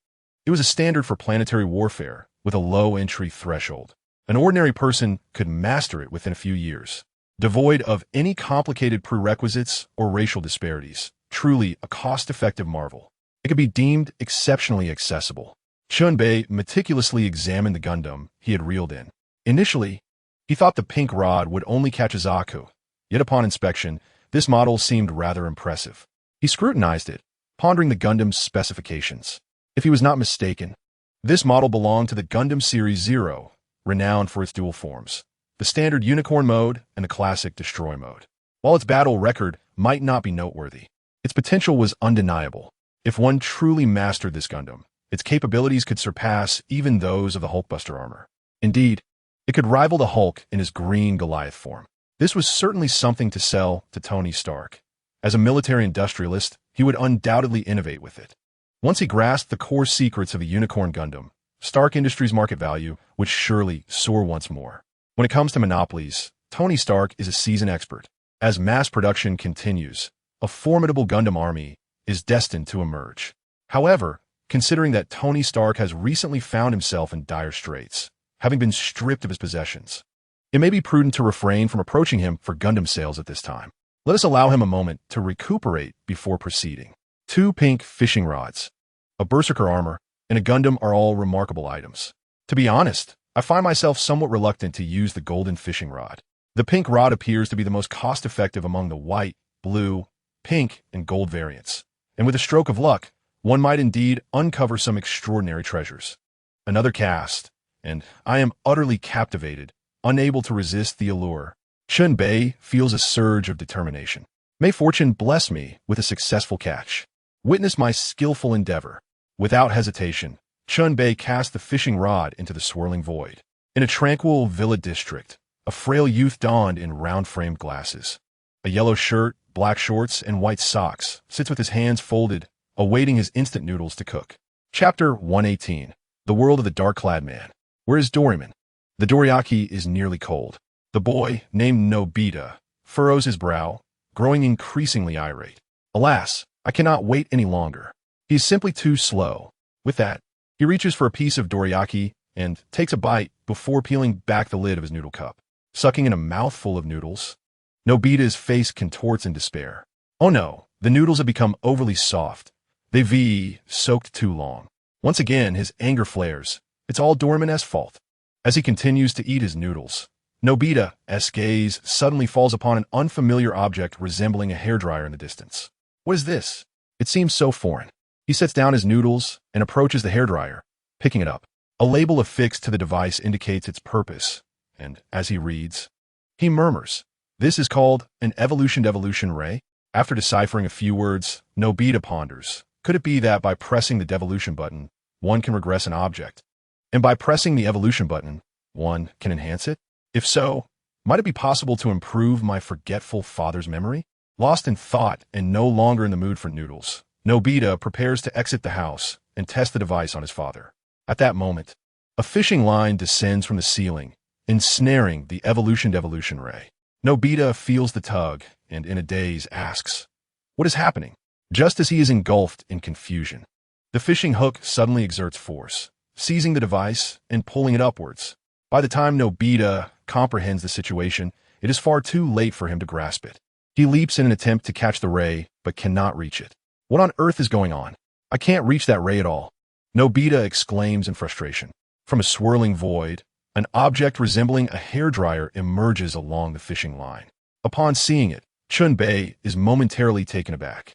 Speaker 1: It was a standard for planetary warfare with a low entry threshold. An ordinary person could master it within a few years. Devoid of any complicated prerequisites or racial disparities, truly a cost-effective marvel. It could be deemed exceptionally accessible. Chen Bei meticulously examined the Gundam he had reeled in. Initially, he thought the pink rod would only catch a Zaku, yet upon inspection, this model seemed rather impressive. He scrutinized it, pondering the Gundam's specifications. If he was not mistaken, this model belonged to the Gundam Series 0, renowned for its dual forms, the standard Unicorn mode and the classic Destroy mode. While its battle record might not be noteworthy, its potential was undeniable. If one truly mastered this Gundam, its capabilities could surpass even those of the Hulkbuster armor. Indeed, it could rival the Hulk in his green Goliath form. This was certainly something to sell to Tony Stark. As a military industrialist, he would undoubtedly innovate with it. Once he grasped the core secrets of a Unicorn Gundam, Stark Industries' market value would surely soar once more. When it comes to monopolies, Tony Stark is a seasoned expert. As mass production continues, a formidable Gundam army is destined to emerge. However, considering that Tony Stark has recently found himself in dire straits, having been stripped of his possessions, it may be prudent to refrain from approaching him for Gundam sales at this time. Let us allow him a moment to recuperate before proceeding. 2 pink fishing rods, a berserker armor, and a Gundam are all remarkable items. To be honest, I find myself somewhat reluctant to use the golden fishing rod. The pink rod appears to be the most cost-effective among the white, blue, pink, and gold variants, and with a stroke of luck, one might indeed uncover some extraordinary treasures. Another cast, and I am utterly captivated, unable to resist the allure. Chen Bei feels a surge of determination. May fortune bless me with a successful catch. Witness my skillful endeavor. Without hesitation, Chen Bei cast the fishing rod into the swirling void. In a tranquil villa district, a frail youth donned in round-framed glasses. A yellow shirt, black shorts, and white socks sits with his hands folded, awaiting his instant noodles to cook. Chapter 118. The World of the Dark-Clad Man. Where is Doryman? The Doriaki is nearly cold. The boy, named Nobita, furrows his brow, growing increasingly irate. Alas, I cannot wait any longer. He is simply too slow. With that, he reaches for a piece of dorayaki and takes a bite before peeling back the lid of his noodle cup. Sucking in a mouthful of noodles, Nobita's face contorts in despair. Oh no, the noodles have become overly soft. They've soaked too long. Once again, his anger flares. It's all Doryman's fault. As he continues to eat his noodles, Nobita's gaze suddenly falls upon an unfamiliar object resembling a hairdryer in the distance. What is this? It seems so foreign. He sets down his noodles and approaches the hairdryer, picking it up. A label affixed to the device indicates its purpose, and as he reads, he murmurs, "This is called an evolution ray." After deciphering a few words, Nobita ponders, could it be that by pressing the devolution button, one can regress an object, and by pressing the evolution button, one can enhance it? If so, might it be possible to improve my forgetful father's memory? Lost in thought and no longer in the mood for noodles, Nobita prepares to exit the house and test the device on his father. At that moment, a fishing line descends from the ceiling, ensnaring the evolution ray. Nobita feels the tug and in a daze asks, "What is happening?" Just as he is engulfed in confusion, the fishing hook suddenly exerts force, seizing the device and pulling it upwards. By the time Nobita comprehends the situation, it is far too late for him to grasp it. He leaps in an attempt to catch the ray, but cannot reach it. What on earth is going on? I can't reach that ray at all. Nobita exclaims in frustration. From a swirling void, an object resembling a hairdryer emerges along the fishing line. Upon seeing it, Chen Bei is momentarily taken aback.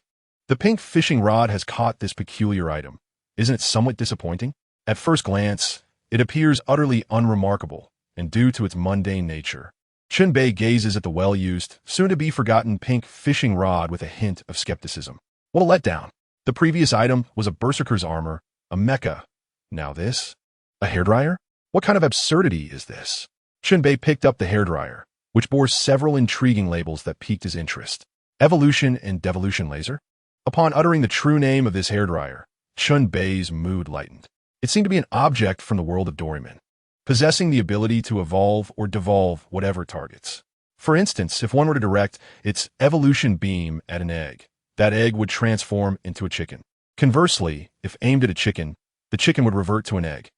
Speaker 1: The pink fishing rod has caught this peculiar item. Isn't it somewhat disappointing? At first glance, it appears utterly unremarkable, and due to its mundane nature. Chen Bei gazes at the well-used, soon-to-be-forgotten pink fishing rod with a hint of skepticism. What a letdown. The previous item was a berserker's armor, a mecha. Now this? A hairdryer? What kind of absurdity is this? Chen Bei picked up the hairdryer, which bore several intriguing labels that piqued his interest. Evolution and devolution laser? Upon uttering the true name of this hairdryer, Chen Bei's mood lightened. It seemed to be an object from the world of Doraemon, possessing the ability to evolve or devolve whatever targets. For instance, if one were to direct its evolution beam at an egg, that egg would transform into a chicken. Conversely, if aimed at a chicken, the chicken would revert to an egg.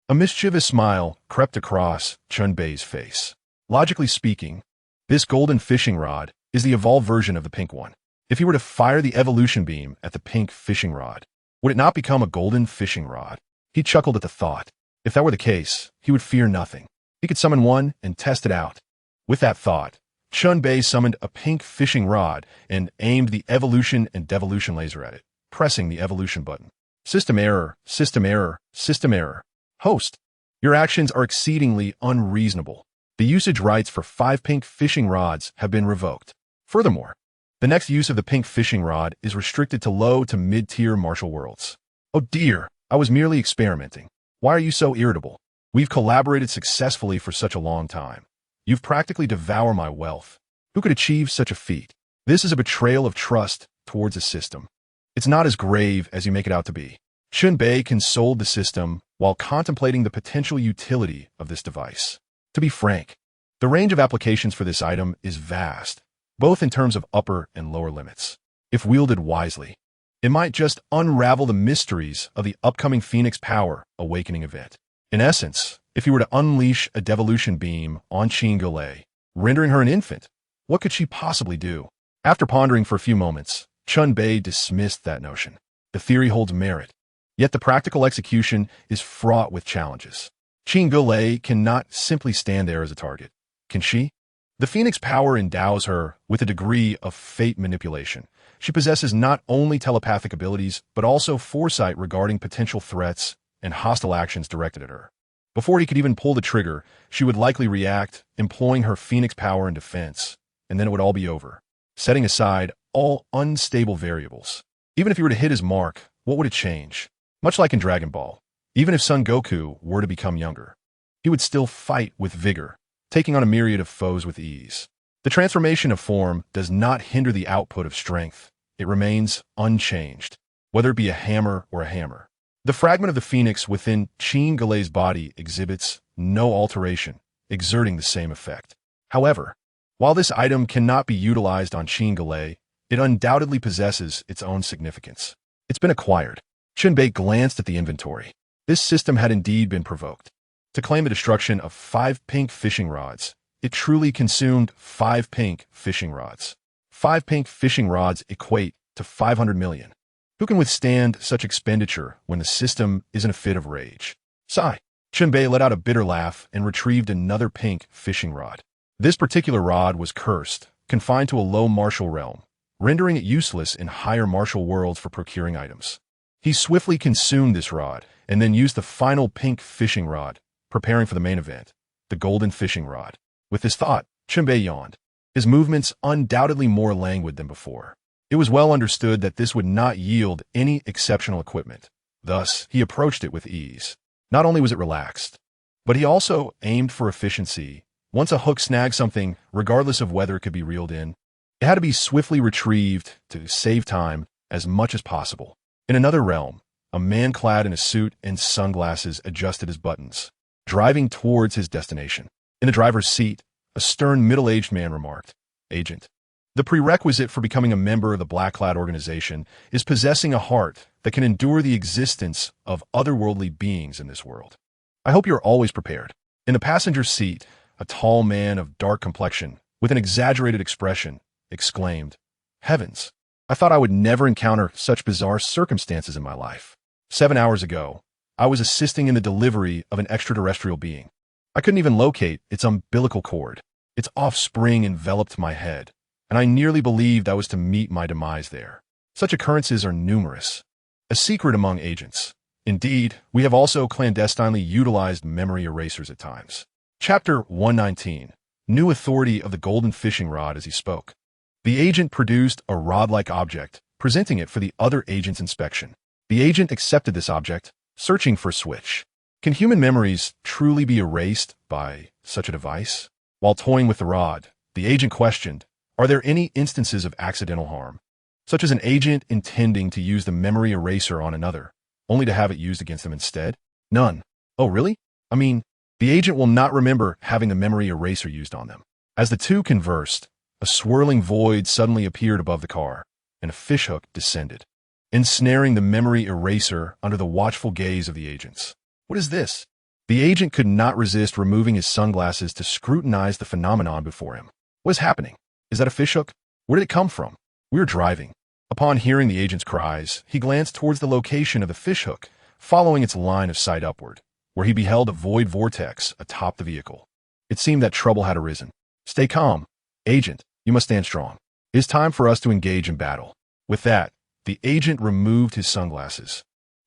Speaker 1: A mischievous smile crept across Chen Bei's face. Logically speaking, this golden fishing rod is the evolved version of the pink one. If he were to fire the evolution beam at the pink fishing rod, would it not become a golden fishing rod? He chuckled at the thought. If that were the case, he would fear nothing. He could summon one and test it out. With that thought, Chen Bei summoned a pink fishing rod and aimed the evolution and devolution laser at it, pressing the evolution button. System error, system error, system error. Host, your actions are exceedingly unreasonable. The usage rights for 5 pink fishing rods have been revoked. Furthermore, the next use of the pink fishing rod is restricted to low to mid-tier martial worlds. Oh dear, I was merely experimenting. Why are you so irritable? We've collaborated successfully for such a long time. You've practically devoured my wealth. Who could achieve such a feat? This is a betrayal of trust towards a system. It's not as grave as you make it out to be. Chen Bei consoled the system while contemplating the potential utility of this device. To be frank, the range of applications for this item is vast, both in terms of upper and lower limits. If wielded wisely, it might just unravel the mysteries of the upcoming Phoenix Power Awakening event. In essence, if you were to unleash a devolution beam on Qin Gulei, rendering her an infant, what could she possibly do? After pondering for a few moments, Chen Bei dismissed that notion. The theory holds merit, yet the practical execution is fraught with challenges. Qin Gulei cannot simply stand there as a target, can she? The Phoenix Power endows her with a degree of fate manipulation. She possesses not only telepathic abilities, but also foresight regarding potential threats and hostile actions directed at her. Before he could even pull the trigger, she would likely react, employing her Phoenix Power in defense, and then it would all be over, setting aside all unstable variables. Even if he were to hit his mark, what would it change? Much like in Dragon Ball, even if Son Goku were to become younger, he would still fight with vigor, taking on a myriad of foes with ease. The transformation of form does not hinder the output of strength. It remains unchanged, whether it be a hammer or a hammer. The fragment of the phoenix within Qin Gulei's body exhibits no alteration, exerting the same effect. However, while this item cannot be utilized on Qin Gulei, it undoubtedly possesses its own significance. It's been acquired. Chen Bei glanced at the inventory. This system had indeed been provoked. To claim the destruction of 5 pink fishing rods, it truly consumed 5 pink fishing rods. 5 pink fishing rods equate to 500 million. Who can withstand such expenditure when the system is in a fit of rage? Sigh. Chen Bei let out a bitter laugh and retrieved another pink fishing rod. This particular rod was cursed, confined to a low martial realm, rendering it useless in higher martial worlds for procuring items. He swiftly consumed this rod and then used the final pink fishing rod, preparing for the main event, the golden fishing rod. With this thought, Chen Bei yawned, his movements undoubtedly more languid than before. It was well understood that this would not yield any exceptional equipment. Thus, he approached it with ease. Not only was it relaxed, but he also aimed for efficiency. Once a hook snagged something, regardless of whether it could be reeled in, it had to be swiftly retrieved to save time as much as possible. In another realm, a man clad in a suit and sunglasses adjusted his buttons, driving towards his destination. In the driver's seat, a stern middle-aged man remarked, "Agent, the prerequisite for becoming a member of the Black Cloud organization is possessing a heart that can endure the existence of otherworldly beings in this world. I hope you're always prepared. In the passenger seat, a tall man of dark complexion, with an exaggerated expression, exclaimed, "Heavens! I thought I would never encounter such bizarre circumstances in my life. 7 hours ago, I was assisting in the delivery of an extraterrestrial being. I couldn't even locate its umbilical cord. Its offspring enveloped my head, and I nearly believed I was to meet my demise there. Such occurrences are numerous. A secret among agents. Indeed, we have also clandestinely utilized memory erasers at times." Chapter 119. New authority of the golden fishing rod. As he spoke, the agent produced a rod-like object, presenting it for the other agent's inspection. The agent accepted this object, searching for a switch. Can human memories truly be erased by such a device? While toying with the rod, the agent questioned, are there any instances of accidental harm, such as an agent intending to use the memory eraser on another, only to have it used against them instead? None. Oh, really? I mean, the agent will not remember having the memory eraser used on them. As the two conversed, a swirling void suddenly appeared above the car, and a fishhook descended, ensnaring the memory eraser under the watchful gaze of the agents. What is this? The agent could not resist removing his sunglasses to scrutinize the phenomenon before him. What is happening? Is that a fishhook? Where did it come from? We were driving. Upon hearing the agent's cries, he glanced towards the location of the fishhook, following its line of sight upward, where he beheld a void vortex atop the vehicle. It seemed that trouble had arisen. Stay calm. Agent, you must stand strong. It is time for us to engage in battle. With that, the agent removed his sunglasses,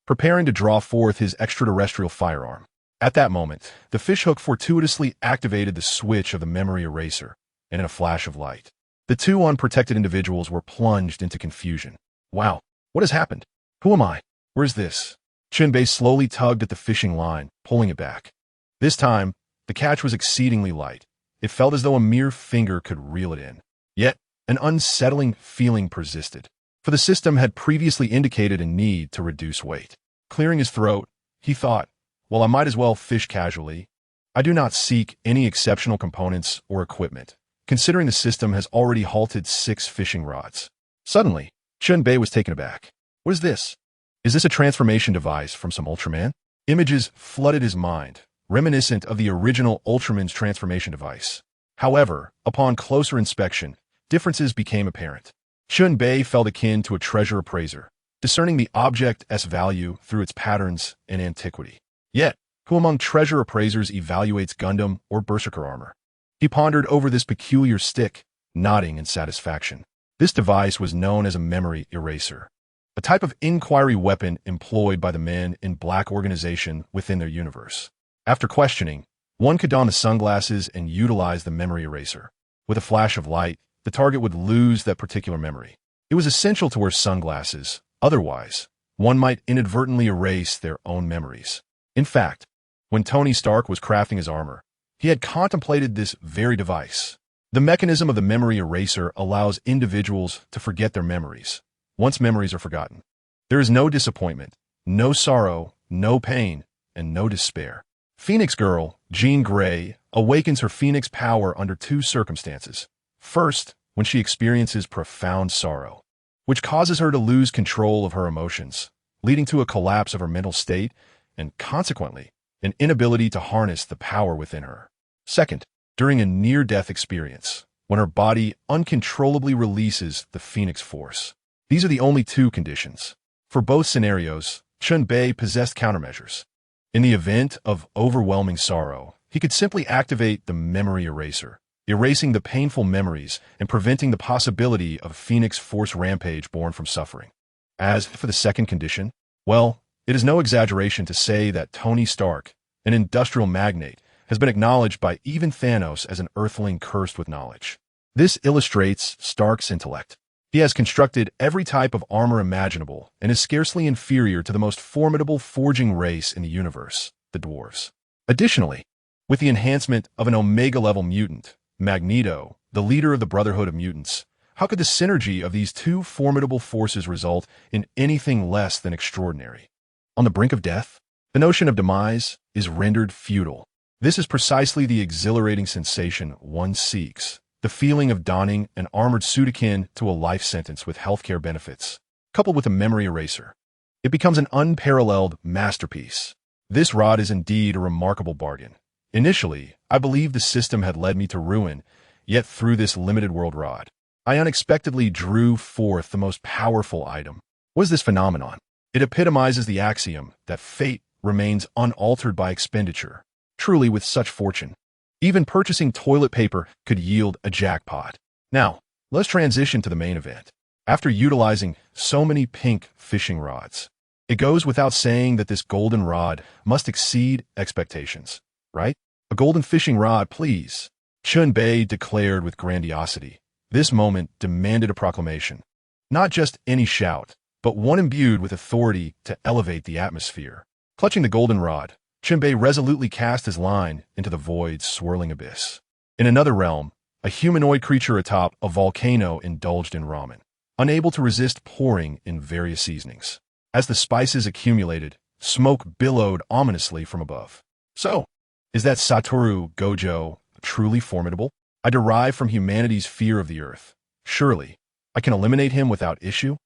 Speaker 1: preparing to draw forth his extraterrestrial firearm. At that moment, the fishhook fortuitously activated the switch of the memory eraser, and in a flash of light, the two unprotected individuals were plunged into confusion. Wow, what has happened? Who am I? Where is this? Chen Bei slowly tugged at the fishing line, pulling it back. This time, the catch was exceedingly light. It felt as though a mere finger could reel it in. Yet, an unsettling feeling persisted, for the system had previously indicated a need to reduce weight. Clearing his throat, he thought, well, I might as well fish casually. I do not seek any exceptional components or equipment, considering the system has already halted 6 fishing rods. Suddenly, Chen Bei was taken aback. What is this? Is this a transformation device from some Ultraman? Images flooded his mind, reminiscent of the original Ultraman's transformation device. However, upon closer inspection, differences became apparent. Chen Bei felt akin to a treasure appraiser, discerning the object's value through its patterns and antiquity. Yet, who among treasure appraisers evaluates Gundam or Berserker armor? He pondered over this peculiar stick, nodding in satisfaction. This device was known as a memory eraser, a type of inquiry weapon employed by the men in Black organization within their universe. After questioning, one could don the sunglasses and utilize the memory eraser. With a flash of light, the target would lose that particular memory. It was essential to wear sunglasses, otherwise, one might inadvertently erase their own memories. In fact, when Tony Stark was crafting his armor, he had contemplated this very device. The mechanism of the memory eraser allows individuals to forget their memories. Once memories are forgotten, there is no disappointment, no sorrow, no pain, and no despair. Phoenix Girl, Jean Grey, awakens her Phoenix power under 2 circumstances. First, when she experiences profound sorrow, which causes her to lose control of her emotions, leading to a collapse of her mental state and, consequently, an inability to harness the power within her. Second, during a near-death experience, when her body uncontrollably releases the Phoenix Force. These are the only 2 conditions. For both scenarios, Chen Bei possessed countermeasures. In the event of overwhelming sorrow, he could simply activate the memory eraser, erasing the painful memories and preventing the possibility of a Phoenix Force rampage born from suffering. As for the second condition, well, it is no exaggeration to say that Tony Stark, an industrial magnate, has been acknowledged by even Thanos as an earthling cursed with knowledge. This illustrates Stark's intellect. He has constructed every type of armor imaginable and is scarcely inferior to the most formidable forging race in the universe, the dwarves. Additionally, with the enhancement of an Omega-level mutant, Magneto, the leader of the Brotherhood of Mutants, how could the synergy of these 2 formidable forces result in anything less than extraordinary? On the brink of death, the notion of demise is rendered futile. This is precisely the exhilarating sensation one seeks, the feeling of donning an armored suit akin to a life sentence with healthcare benefits, coupled with a memory eraser. it becomes an unparalleled masterpiece. This rod is indeed a remarkable bargain. Initially, I believed the system had led me to ruin, yet through this limited world rod, I unexpectedly drew forth the most powerful item. What is this phenomenon? It epitomizes the axiom that fate remains unaltered by expenditure. Truly, with such fortune, even purchasing toilet paper could yield a jackpot. Now, let's transition to the main event. After utilizing so many pink fishing rods, it goes without saying that this golden rod must exceed expectations, right? A golden fishing rod, please, Chen Bei declared with grandiosity. This moment demanded a proclamation. Not just any shout, but one imbued with authority to elevate the atmosphere. Clutching the golden rod, Chen Bei resolutely cast his line into the void's swirling abyss. In another realm, a humanoid creature atop a volcano indulged in ramen, unable to resist pouring in various seasonings. As the spices accumulated, smoke billowed ominously from above. So, is that Satoru Gojo truly formidable? I derive from humanity's fear of the earth. Surely, I can eliminate him without issue?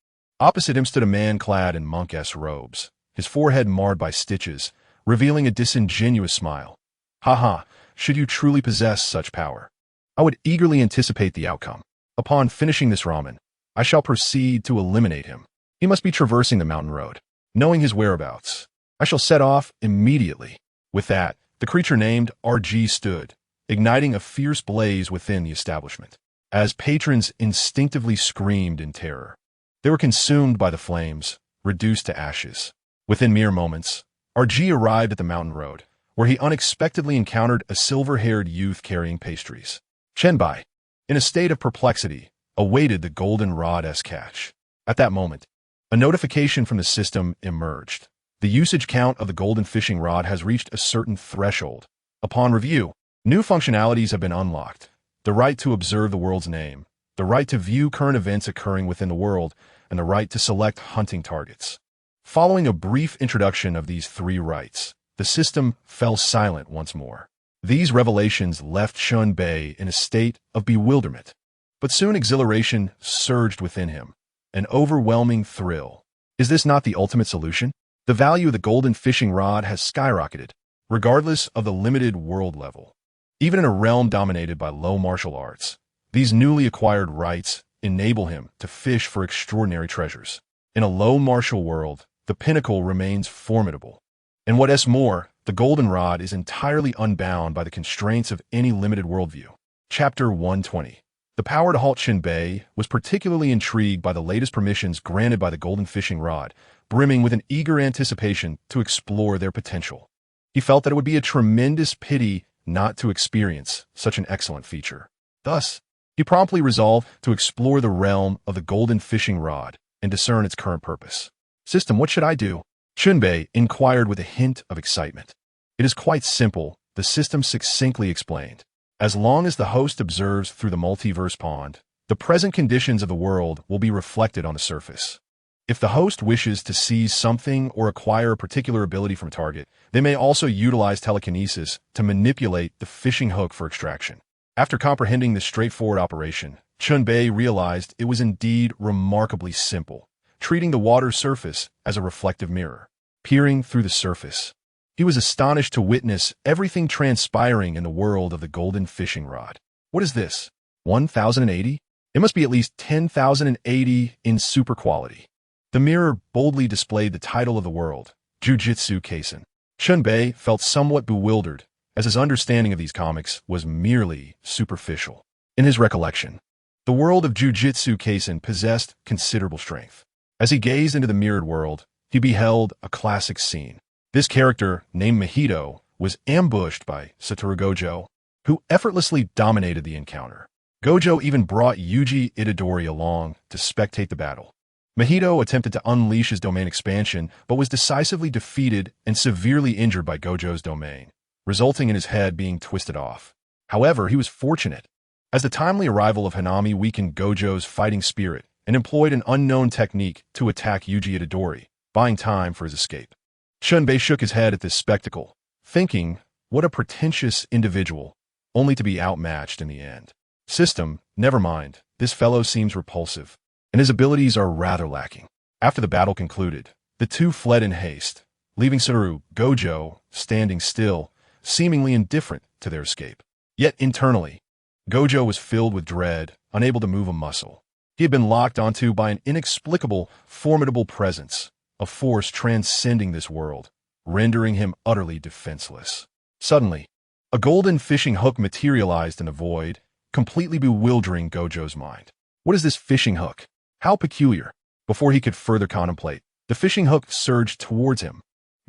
Speaker 1: Opposite him stood a man clad in monk-esque robes, his forehead marred by stitches, revealing a disingenuous smile. Haha, should you truly possess such power? I would eagerly anticipate the outcome. Upon finishing this ramen, I shall proceed to eliminate him. He must be traversing the mountain road. Knowing his whereabouts, I shall set off immediately. With that, the creature named RG stood, igniting a fierce blaze within the establishment. As patrons instinctively screamed in terror, they were consumed by the flames, reduced to ashes. Within mere moments, RG arrived at the mountain road, where he unexpectedly encountered a silver-haired youth carrying pastries. Chen Bei, in a state of perplexity, awaited the golden-rod-esque catch. At that moment, a notification from the system emerged. The usage count of the golden fishing rod has reached a certain threshold. Upon review, new functionalities have been unlocked. The right to observe the world's name, the right to view current events occurring within the world, and the right to select hunting targets. Following a brief introduction of these three rights, the system fell silent once more. These revelations left Chen Bei in a state of bewilderment. But soon exhilaration surged within him, an overwhelming thrill. Is this not the ultimate solution? The value of the golden fishing rod has skyrocketed, regardless of the limited world level. Even in a realm dominated by low martial arts, these newly acquired rights enable him to fish for extraordinary treasures. In a low martial world, the pinnacle remains formidable. And what is more, the golden rod is entirely unbound by the constraints of any limited worldview. Chapter 120. The power to halt Chen Bei was particularly intrigued by the latest permissions granted by the golden fishing rod, brimming with an eager anticipation to explore their potential. He felt that it would be a tremendous pity not to experience such an excellent feature. Thus, he promptly resolved to explore the realm of the golden fishing rod and discern its current purpose. System, what should I do? Chen Bei inquired with a hint of excitement. It is quite simple, the system succinctly explained. As long as the host observes through the multiverse pond, the present conditions of the world will be reflected on the surface. If the host wishes to seize something or acquire a particular ability from a target, they may also utilize telekinesis to manipulate the fishing hook for extraction. After comprehending this straightforward operation, Chen Bei realized it was indeed remarkably simple, treating the water's surface as a reflective mirror. Peering through the surface, he was astonished to witness everything transpiring in the world of the golden fishing rod. What is this? 1080? It must be at least 10,080 in super quality. The mirror boldly displayed the title of the world, Jujitsu Kaisen. Chen Bei felt somewhat bewildered, as his understanding of these comics was merely superficial. In his recollection, the world of Jujitsu Kaisen possessed considerable strength. As he gazed into the mirrored world, he beheld a classic scene. This character, named Mahito, was ambushed by Satoru Gojo, who effortlessly dominated the encounter. Gojo even brought Yuji Itadori along to spectate the battle. Mahito attempted to unleash his domain expansion, but was decisively defeated and severely injured by Gojo's domain, resulting in his head being twisted off. However, he was fortunate, as the timely arrival of Hanami weakened Gojo's fighting spirit and employed an unknown technique to attack Yuji Itadori, buying time for his escape. Chen Bei shook his head at this spectacle, thinking, what a pretentious individual, only to be outmatched in the end. System, never mind, this fellow seems repulsive, and his abilities are rather lacking. After the battle concluded, The two fled in haste, leaving Gojo standing still, seemingly indifferent to their escape. Yet internally, Gojo was filled with dread, unable to move a muscle. He had been locked onto by an inexplicable, formidable presence, a force transcending this world, rendering him utterly defenseless. Suddenly, a golden fishing hook materialized in the void, completely bewildering Gojo's mind. What is this fishing hook? How peculiar. Before he could further contemplate, the fishing hook surged towards him.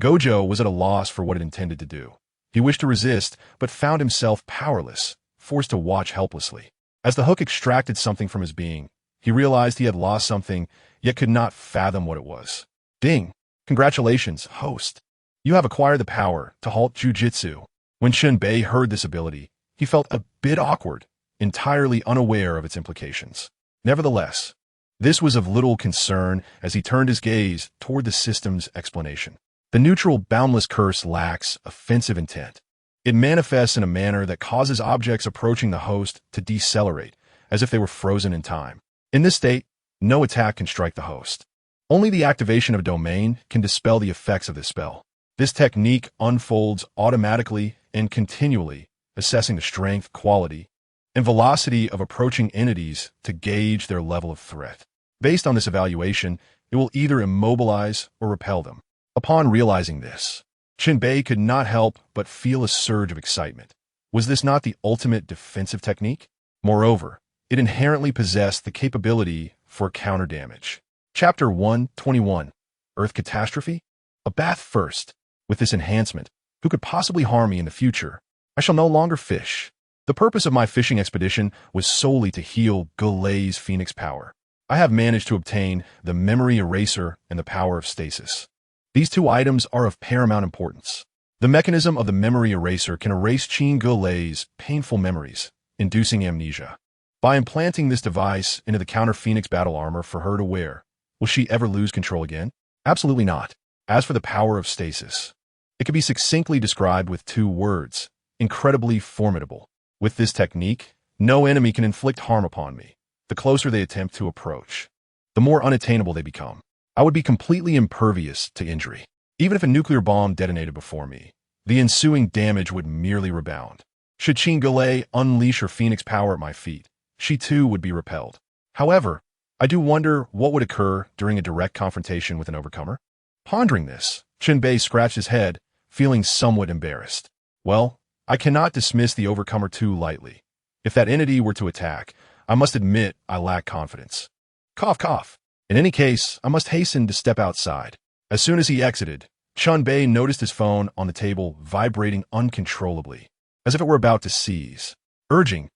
Speaker 1: Gojo was at a loss for what it intended to do. He wished to resist, but found himself powerless, forced to watch helplessly. As the hook extracted something from his being, he realized he had lost something, yet could not fathom what it was. Ding! Congratulations, host. You have acquired the power to halt jujitsu. When Chen Bei heard this ability, he felt a bit awkward, entirely unaware of its implications. Nevertheless, this was of little concern as he turned his gaze toward the system's explanation. The neutral, boundless curse lacks offensive intent. It manifests in a manner that causes objects approaching the host to decelerate, as if they were frozen in time. In this state, no attack can strike the host. Only the activation of a domain can dispel the effects of this spell. This technique unfolds automatically and continually, assessing the strength, quality, and velocity of approaching entities to gauge their level of threat. Based on this evaluation, it will either immobilize or repel them. Upon realizing this, Chen Bei could not help but feel a surge of excitement. Was this not the ultimate defensive technique? Moreover, it inherently possessed the capability for counter damage. Chapter 121, Earth Catastrophe? A bath first. With this enhancement, who could possibly harm me in the future? I shall no longer fish. The purpose of my fishing expedition was solely to heal Gulei's phoenix power. I have managed to obtain the memory eraser and the power of stasis. These two items are of paramount importance. The mechanism of the memory eraser can erase Qin Gulei's painful memories, inducing amnesia. By implanting this device into the counter phoenix battle armor for her to wear, will she ever lose control again? Absolutely not. As for the power of stasis, it can be succinctly described with two words: incredibly formidable. With this technique, no enemy can inflict harm upon me. The closer they attempt to approach, the more unattainable they become. I would be completely impervious to injury. Even if a nuclear bomb detonated before me, the ensuing damage would merely rebound. Should Qin Gulei unleash her phoenix power at my feet, she too would be repelled. However, I do wonder what would occur during a direct confrontation with an overcomer. Pondering this, Chen Bei scratched his head, feeling somewhat embarrassed. Well, I cannot dismiss the overcomer too lightly. If that entity were to attack, I must admit I lack confidence. Cough, cough. In any case, I must hasten to step outside. As soon as he exited, Chen Bei noticed his phone on the table vibrating uncontrollably, as if it were about to seize. Urging,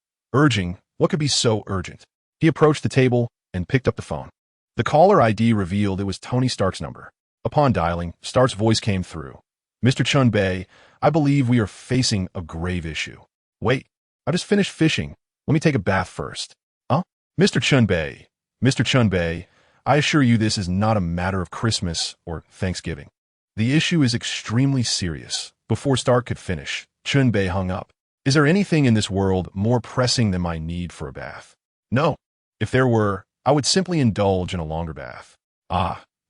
Speaker 1: what could be so urgent? He approached the table and picked up the phone. The caller ID revealed it was Tony Stark's number. Upon dialing, Stark's voice came through. Mr. Chen Bei, I believe we are facing a grave issue. Wait, I just finished fishing. Let me take a bath first. Huh? Mr. Chen Bei, I assure you this is not a matter of Christmas or Thanksgiving. The issue is extremely serious. Before Stark could finish, Chen Bei hung up. Is there anything in this world more pressing than my need for a bath? No. If there were, I would simply indulge in a longer bath.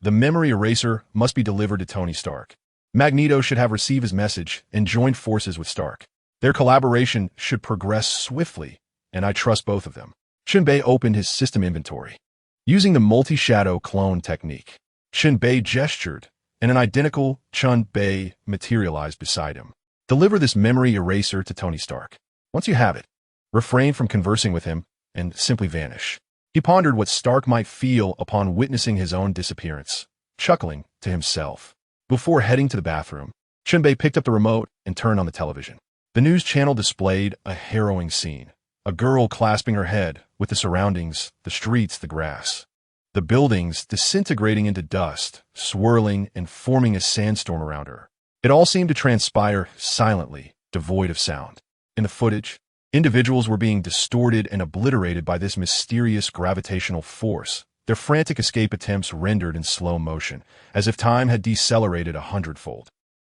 Speaker 1: The memory eraser must be delivered to Tony Stark. Magneto should have received his message and joined forces with Stark. Their collaboration should progress swiftly, and I trust both of them. Chen Bei opened his system inventory. Using the multi-shadow clone technique, Chen Bei gestured, and an identical Chen Bei materialized beside him. Deliver this memory eraser to Tony Stark. Once you have it, refrain from conversing with him and simply vanish. He pondered what Stark might feel upon witnessing his own disappearance, chuckling to himself. Before heading to the bathroom, Chen Bei picked up the remote and turned on the television. The news channel displayed a harrowing scene. A girl clasping her head, with the surroundings, the streets, the grass. The buildings disintegrating into dust, swirling and forming a sandstorm around her. It all seemed to transpire silently, devoid of sound. In the footage, individuals were being distorted and obliterated by this mysterious gravitational force, their frantic escape attempts rendered in slow motion, as if time had decelerated 100-fold.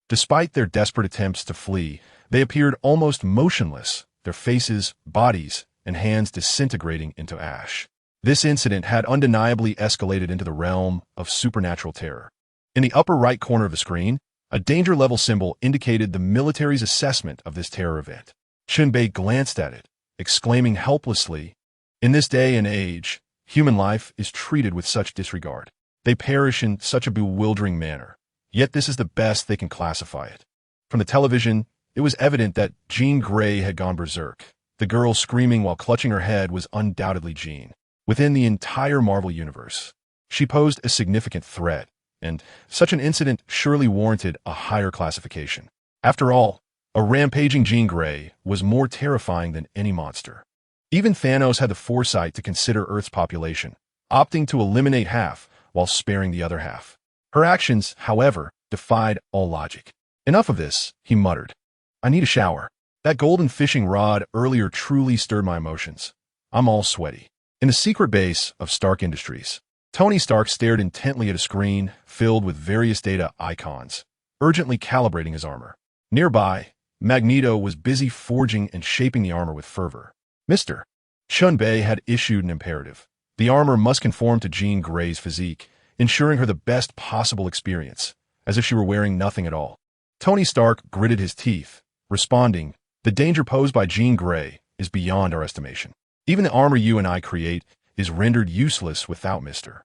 Speaker 1: Despite their desperate attempts to flee, they appeared almost motionless, their faces, bodies, and hands disintegrating into ash. This incident had undeniably escalated into the realm of supernatural terror. In the upper right corner of the screen, a danger level symbol indicated the military's assessment of this terror event. Chen Bei glanced at it, exclaiming helplessly, "In this day and age, human life is treated with such disregard. They perish in such a bewildering manner. Yet this is the best they can classify it." From the television, it was evident that Jean Grey had gone berserk. The girl screaming while clutching her head was undoubtedly Jean. Within the entire Marvel Universe, she posed a significant threat, and such an incident surely warranted a higher classification. After all, a rampaging Jean Grey was more terrifying than any monster. Even Thanos had the foresight to consider Earth's population, opting to eliminate half while sparing the other half. Her actions, however, defied all logic. "Enough of this," he muttered. "I need a shower. That golden fishing rod earlier truly stirred my emotions. I'm all sweaty." In the secret base of Stark Industries, Tony Stark stared intently at a screen filled with various data icons, urgently calibrating his armor. Nearby, Magneto was busy forging and shaping the armor with fervor. "Mr. Chen Bei had issued an imperative. The armor must conform to Jean Grey's physique, ensuring her the best possible experience, as if she were wearing nothing at all." Tony Stark gritted his teeth, responding, "The danger posed by Jean Grey is beyond our estimation. Even the armor you and I create is rendered useless without Mr.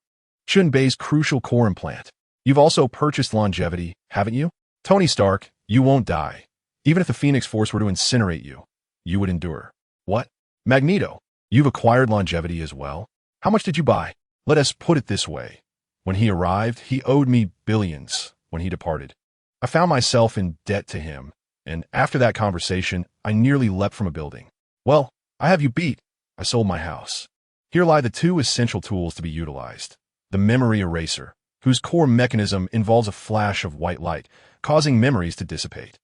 Speaker 1: Chen Bei's crucial core implant. You've also purchased longevity, haven't you? Tony Stark, you won't die. Even if the Phoenix Force were to incinerate you, you would endure." "What? Magneto, you've acquired longevity as well? How much did you buy?" "Let us put it this way. When he arrived, he owed me billions. When he departed, I found myself in debt to him, and after that conversation, I nearly leapt from a building. Well, I have you beat. I sold my house. Here lie the two essential tools to be utilized. The memory eraser, whose core mechanism involves a flash of white light, causing memories to dissipate.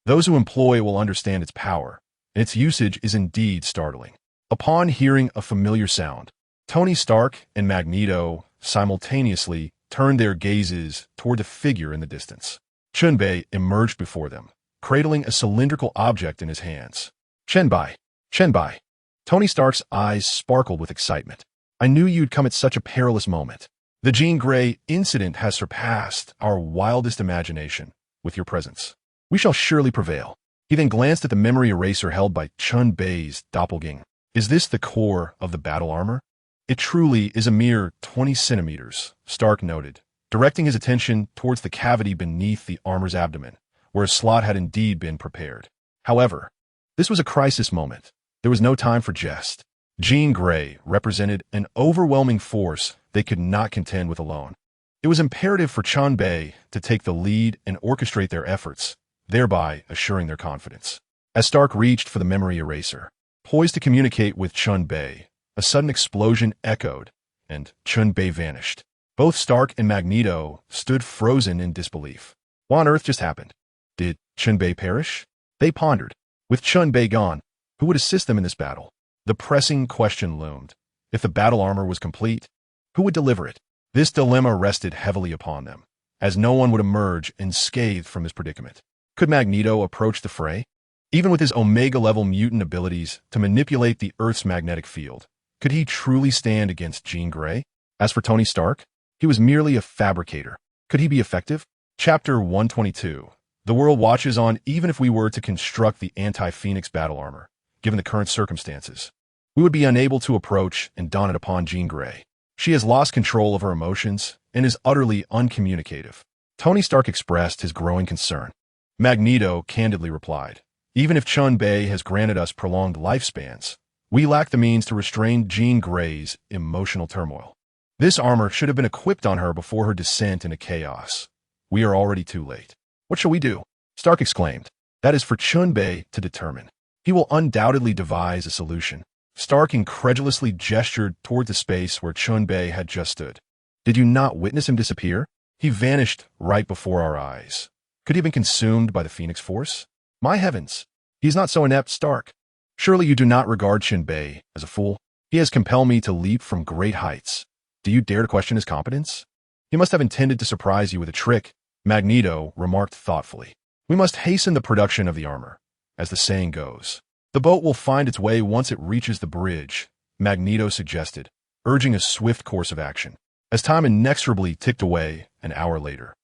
Speaker 1: Those who employ will understand its power, and its usage is indeed startling." Upon hearing a familiar sound, Tony Stark and Magneto simultaneously turned their gazes toward the figure in the distance. Chen Bei emerged before them, cradling a cylindrical object in his hands. "Chen Bei, Chen Bei." Tony Stark's eyes sparkled with excitement. "I knew you'd come at such a perilous moment. The Jean Grey incident has surpassed our wildest imagination with your presence. We shall surely prevail." He then glanced at the memory eraser held by Chen Bei's doppelganger. "Is this the core of the battle armor?" "It truly is a mere 20 centimeters, Stark noted, directing his attention towards the cavity beneath the armor's abdomen, where a slot had indeed been prepared. However, this was a crisis moment. There was no time for jest. Jean Grey represented an overwhelming force they could not contend with alone. It was imperative for Chen Bei to take the lead and orchestrate their efforts, thereby assuring their confidence. As Stark reached for the memory eraser, poised to communicate with Chen Bei, a sudden explosion echoed, and Chen Bei vanished. Both Stark and Magneto stood frozen in disbelief. What on earth just happened? Did Chen Bei perish? They pondered. With Chen Bei gone, who would assist them in this battle? The pressing question loomed. If the battle armor was complete, who would deliver it? This dilemma rested heavily upon them, as no one would emerge unscathed from this predicament. Could Magneto approach the fray? Even with his Omega-level mutant abilities to manipulate the Earth's magnetic field, could he truly stand against Jean Grey? As for Tony Stark, he was merely a fabricator. Could he be effective? Chapter 122. The world watches on even if we were to construct the anti-Phoenix battle armor. Given the current circumstances, we would be unable to approach and don it upon Jean Grey. She has lost control of her emotions and is utterly uncommunicative. Tony Stark expressed his growing concern. Magneto candidly replied, "Even if Chen Bei has granted us prolonged lifespans, we lack the means to restrain Jean Grey's emotional turmoil. This armor should have been equipped on her before her descent into chaos. We are already too late. What shall we do?" Stark exclaimed. "That is for Chen Bei to determine. He will undoubtedly devise a solution." Stark incredulously gestured toward the space where Chen Bei had just stood. "Did you not witness him disappear? He vanished right before our eyes. Could he have been consumed by the Phoenix Force? My heavens, he is not so inept, Stark. Surely you do not regard Chen Bei as a fool? He has compelled me to leap from great heights. Do you dare to question his competence? He must have intended to surprise you with a trick," Magneto remarked thoughtfully. "We must hasten the production of the armor. As the saying goes, the boat will find its way once it reaches the bridge," Magneto suggested, urging a swift course of action. As time inexorably ticked away, an hour later,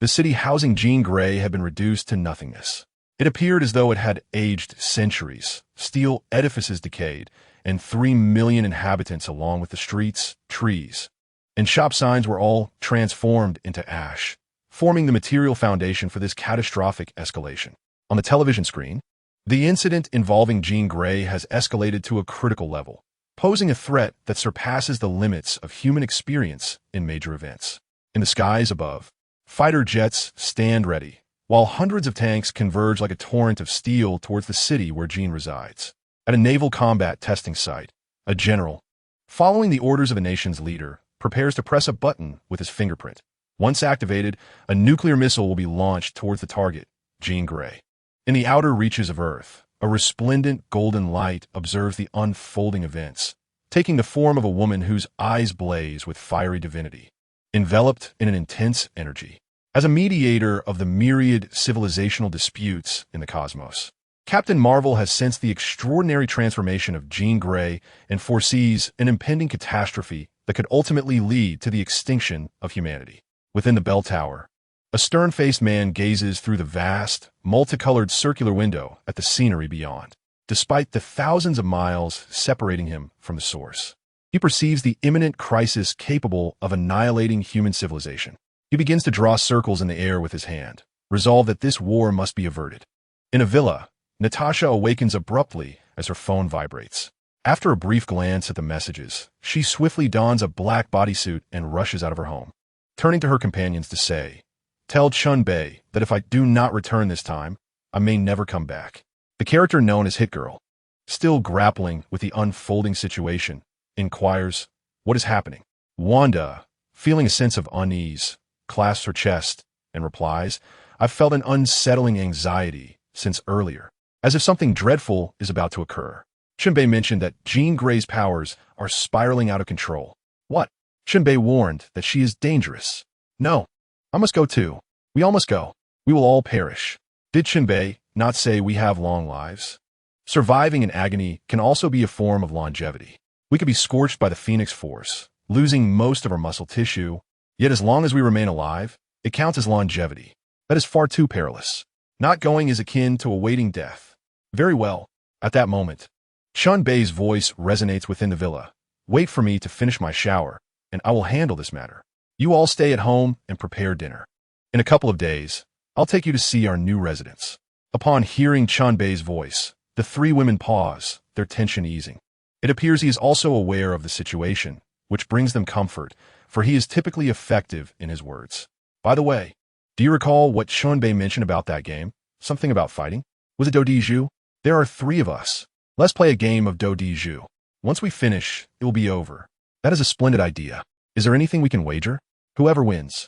Speaker 1: The city housing Jean Grey had been reduced to nothingness. It appeared as though it had aged centuries, steel edifices decayed, and 3 million inhabitants along with the streets, trees, and shop signs were all transformed into ash, forming the material foundation for this catastrophic escalation. On the television screen, the incident involving Jean Grey has escalated to a critical level, posing a threat that surpasses the limits of human experience in major events. In the skies above, fighter jets stand ready, while hundreds of tanks converge like a torrent of steel towards the city where Jean resides. At a naval combat testing site, a general, following the orders of a nation's leader, prepares to press a button with his fingerprint. Once activated, a nuclear missile will be launched towards the target, Jean Grey. In the outer reaches of Earth, a resplendent golden light observes the unfolding events, taking the form of a woman whose eyes blaze with fiery divinity, enveloped in an intense energy. As a mediator of the myriad civilizational disputes in the cosmos, Captain Marvel has sensed the extraordinary transformation of Jean Grey and foresees an impending catastrophe that could ultimately lead to the extinction of humanity. Within the bell tower, a stern-faced man gazes through the vast, multicolored circular window at the scenery beyond. Despite the thousands of miles separating him from the source, he perceives the imminent crisis capable of annihilating human civilization. He begins to draw circles in the air with his hand, resolved that this war must be averted. In a villa, Natasha awakens abruptly as her phone vibrates. After a brief glance at the messages, she swiftly dons a black bodysuit and rushes out of her home, turning to her companions to say, "Tell Chen Bei that if I do not return this time, I may never come back." The character known as Hit Girl, still grappling with the unfolding situation, inquires, "What is happening?" Wanda, feeling a sense of unease, clasps her chest and replies, "I've felt an unsettling anxiety since earlier, as if something dreadful is about to occur." Chen Bei mentioned that Jean Grey's powers are spiraling out of control. What? Chen Bei warned that she is dangerous. No, I must go too. We all must go. We will all perish. Did Chen Bei not say we have long lives? Surviving in agony can also be a form of longevity. We could be scorched by the Phoenix Force, losing most of our muscle tissue, yet as long as we remain alive, it counts as longevity. That is far too perilous. Not going is akin to awaiting death. Very well. At that moment, Chen Bei's voice resonates within the villa. Wait for me to finish my shower, and I will handle this matter. You all stay at home and prepare dinner. In a couple of days, I'll take you to see our new residence. Upon hearing Chen Bei's voice, the three women pause, their tension easing. It appears he is also aware of the situation, which brings them comfort, for he is typically effective in his words. By the way, do you recall what Chen Bei mentioned about that game? Something about fighting? Was it Do-Di-Ju? There are 3 of us. Let's play a game of Do-Di-Ju. Once we finish, it will be over. That is a splendid idea. Is there anything we can wager? Whoever wins.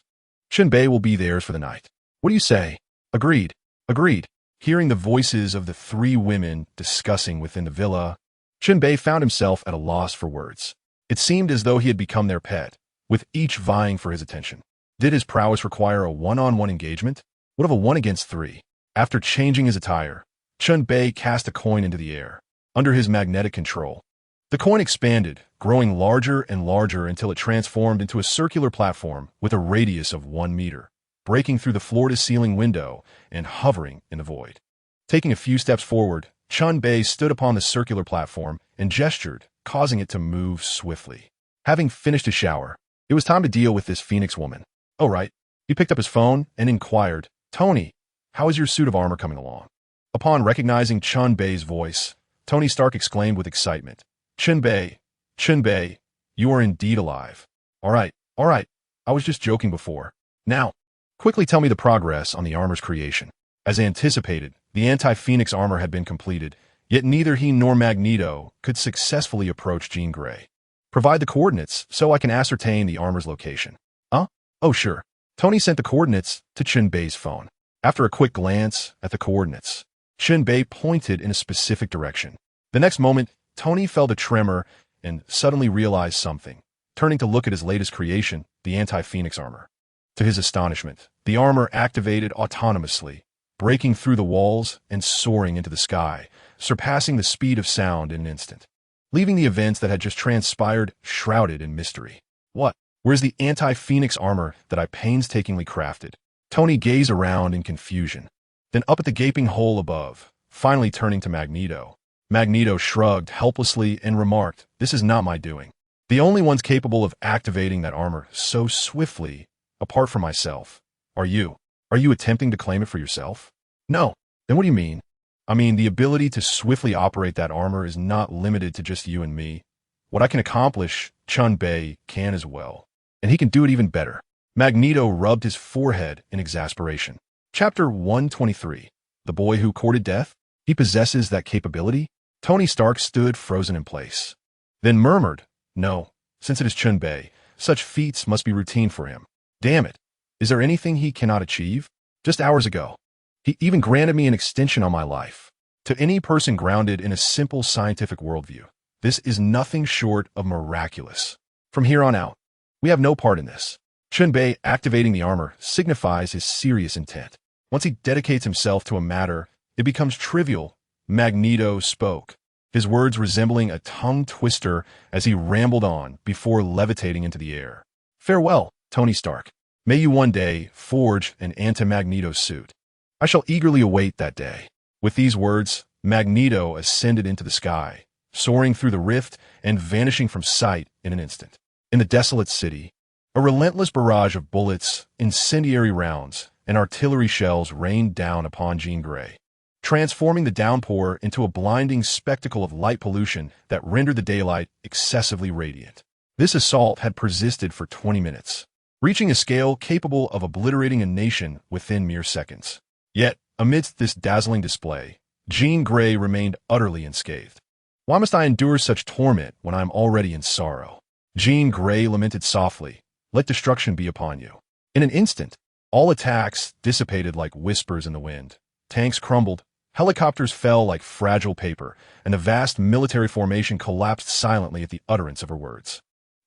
Speaker 1: Chen Bei will be theirs for the night. What do you say? Agreed. Agreed. Hearing the voices of the 3 women discussing within the villa, Chen Bei found himself at a loss for words. It seemed as though he had become their pet, with each vying for his attention. Did his prowess require a one-on-one engagement? What of a 1 against 3? After changing his attire, Chen Bei cast a coin into the air, under his magnetic control. The coin expanded, growing larger and larger until it transformed into a circular platform with a radius of 1 meter, breaking through the floor-to-ceiling window and hovering in the void. Taking a few steps forward, Chen Bei stood upon the circular platform and gestured, causing it to move swiftly. Having finished his shower, it was time to deal with this Phoenix woman. Oh, right. He picked up his phone and inquired, "Tony, how is your suit of armor coming along?" Upon recognizing Chen Bei's voice, Tony Stark exclaimed with excitement, Chen Bei, you are indeed alive. All right. I was just joking before. Now, quickly tell me the progress on the armor's creation." As anticipated, the anti-Phoenix armor had been completed, yet neither he nor Magneto could successfully approach Jean Grey. "Provide the coordinates so I can ascertain the armor's location." Huh? Oh, sure. Tony sent the coordinates to Chen Bei's phone. After a quick glance at the coordinates, Chen Bei pointed in a specific direction. The next moment, Tony felt a tremor and suddenly realized something, turning to look at his latest creation, the anti-Phoenix armor. To his astonishment, the armor activated autonomously, breaking through the walls and soaring into the sky, surpassing the speed of sound in an instant, leaving the events that had just transpired shrouded in mystery. What? Where's the anti-Phoenix armor that I painstakingly crafted? Tony gazed around in confusion, then up at the gaping hole above, finally turning to Magneto. Magneto shrugged helplessly and remarked, "This is not my doing. The only ones capable of activating that armor so swiftly, apart from myself, are you. Are you attempting to claim it for yourself?" "No." "Then what do you mean?" "I mean, the ability to swiftly operate that armor is not limited to just you and me. What I can accomplish, Chen Bei can as well. And he can do it even better." Magneto rubbed his forehead in exasperation. Chapter 123. The Boy Who Courted Death? He possesses that capability? Tony Stark stood frozen in place, then murmured, "No, since it is Chen Bei, such feats must be routine for him. Damn it. Is there anything he cannot achieve? Just hours ago, he even granted me an extension on my life. To any person grounded in a simple scientific worldview, this is nothing short of miraculous. From here on out, we have no part in this." Chen Bei activating the armor signifies his serious intent. Once he dedicates himself to a matter, it becomes trivial. Magneto spoke, his words resembling a tongue twister as he rambled on before levitating into the air. "Farewell, Tony Stark. May you one day forge an anti-Magneto suit. I shall eagerly await that day." With these words, Magneto ascended into the sky, soaring through the rift and vanishing from sight in an instant. In the desolate city, a relentless barrage of bullets, incendiary rounds, and artillery shells rained down upon Jean Grey, transforming the downpour into a blinding spectacle of light pollution that rendered the daylight excessively radiant. This assault had persisted for 20 minutes, reaching a scale capable of obliterating a nation within mere seconds. Yet, amidst this dazzling display, Jean Grey remained utterly unscathed. "Why must I endure such torment when I am already in sorrow?" Jean Grey lamented softly, "Let destruction be upon you." In an instant, all attacks dissipated like whispers in the wind. Tanks crumbled, helicopters fell like fragile paper, and the vast military formation collapsed silently at the utterance of her words.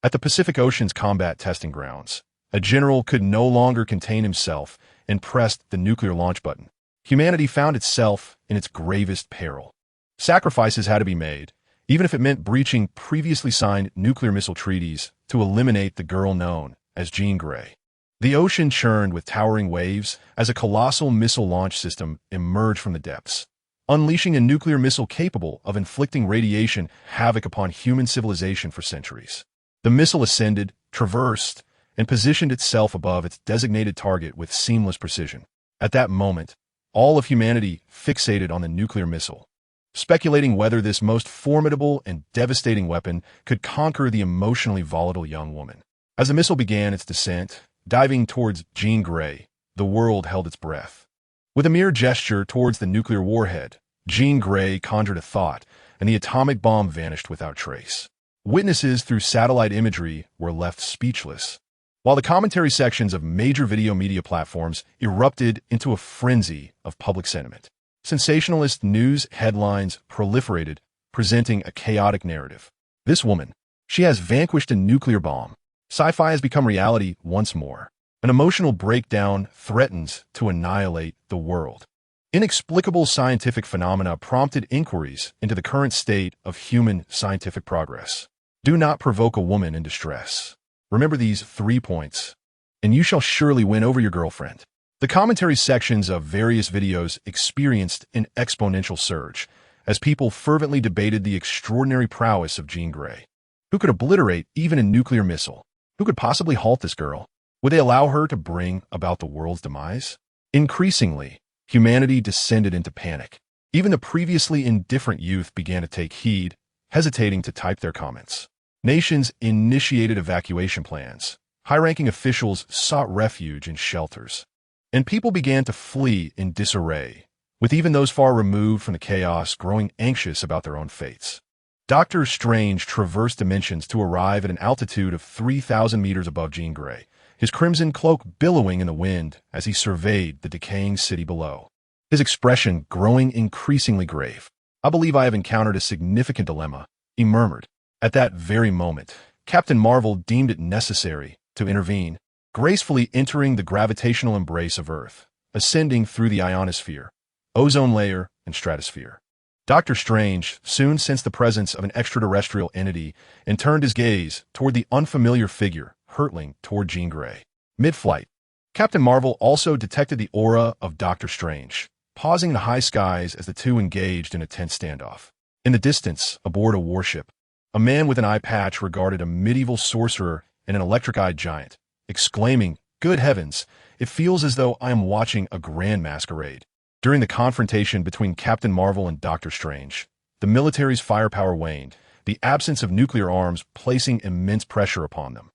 Speaker 1: At the Pacific Ocean's combat testing grounds, a general could no longer contain himself and pressed the nuclear launch button. Humanity found itself in its gravest peril. Sacrifices had to be made, even if it meant breaching previously signed nuclear missile treaties to eliminate the girl known as Jean Grey. The ocean churned with towering waves as a colossal missile launch system emerged from the depths, unleashing a nuclear missile capable of inflicting radiation havoc upon human civilization for centuries. The missile ascended, traversed, and positioned itself above its designated target with seamless precision. At that moment, all of humanity fixated on the nuclear missile, speculating whether this most formidable and devastating weapon could conquer the emotionally volatile young woman. As the missile began its descent, diving towards Jean Grey, the world held its breath. With a mere gesture towards the nuclear warhead, Jean Grey conjured a thought, and the atomic bomb vanished without trace. Witnesses through satellite imagery were left speechless, while the commentary sections of major video media platforms erupted into a frenzy of public sentiment. Sensationalist news headlines proliferated, presenting a chaotic narrative. This woman, she has vanquished a nuclear bomb. Sci-fi has become reality once more. An emotional breakdown threatens to annihilate the world. Inexplicable scientific phenomena prompted inquiries into the current state of human scientific progress. Do not provoke a woman in distress. Remember these 3 points, and you shall surely win over your girlfriend. The commentary sections of various videos experienced an exponential surge as people fervently debated the extraordinary prowess of Jean Grey. Who could obliterate even a nuclear missile? Who could possibly halt this girl? Would they allow her to bring about the world's demise? Increasingly, humanity descended into panic. Even the previously indifferent youth began to take heed, hesitating to type their comments. Nations initiated evacuation plans. High-ranking officials sought refuge in shelters. And people began to flee in disarray, with even those far removed from the chaos growing anxious about their own fates. Doctor Strange traversed dimensions to arrive at an altitude of 3,000 meters above Jean Grey, his crimson cloak billowing in the wind as he surveyed the decaying city below. His expression growing increasingly grave. "I believe I have encountered a significant dilemma," he murmured. At that very moment, Captain Marvel deemed it necessary to intervene, gracefully entering the gravitational embrace of Earth, ascending through the ionosphere, ozone layer, and stratosphere. Dr. Strange soon sensed the presence of an extraterrestrial entity and turned his gaze toward the unfamiliar figure hurtling toward Jean Grey. Mid-flight, Captain Marvel also detected the aura of Doctor Strange, pausing in the high skies as the two engaged in a tense standoff. In the distance, aboard a warship, a man with an eye patch regarded a medieval sorcerer and an electric-eyed giant, exclaiming, "Good heavens, it feels as though I am watching a grand masquerade." During the confrontation between Captain Marvel and Doctor Strange, the military's firepower waned, the absence of nuclear arms placing immense pressure upon them.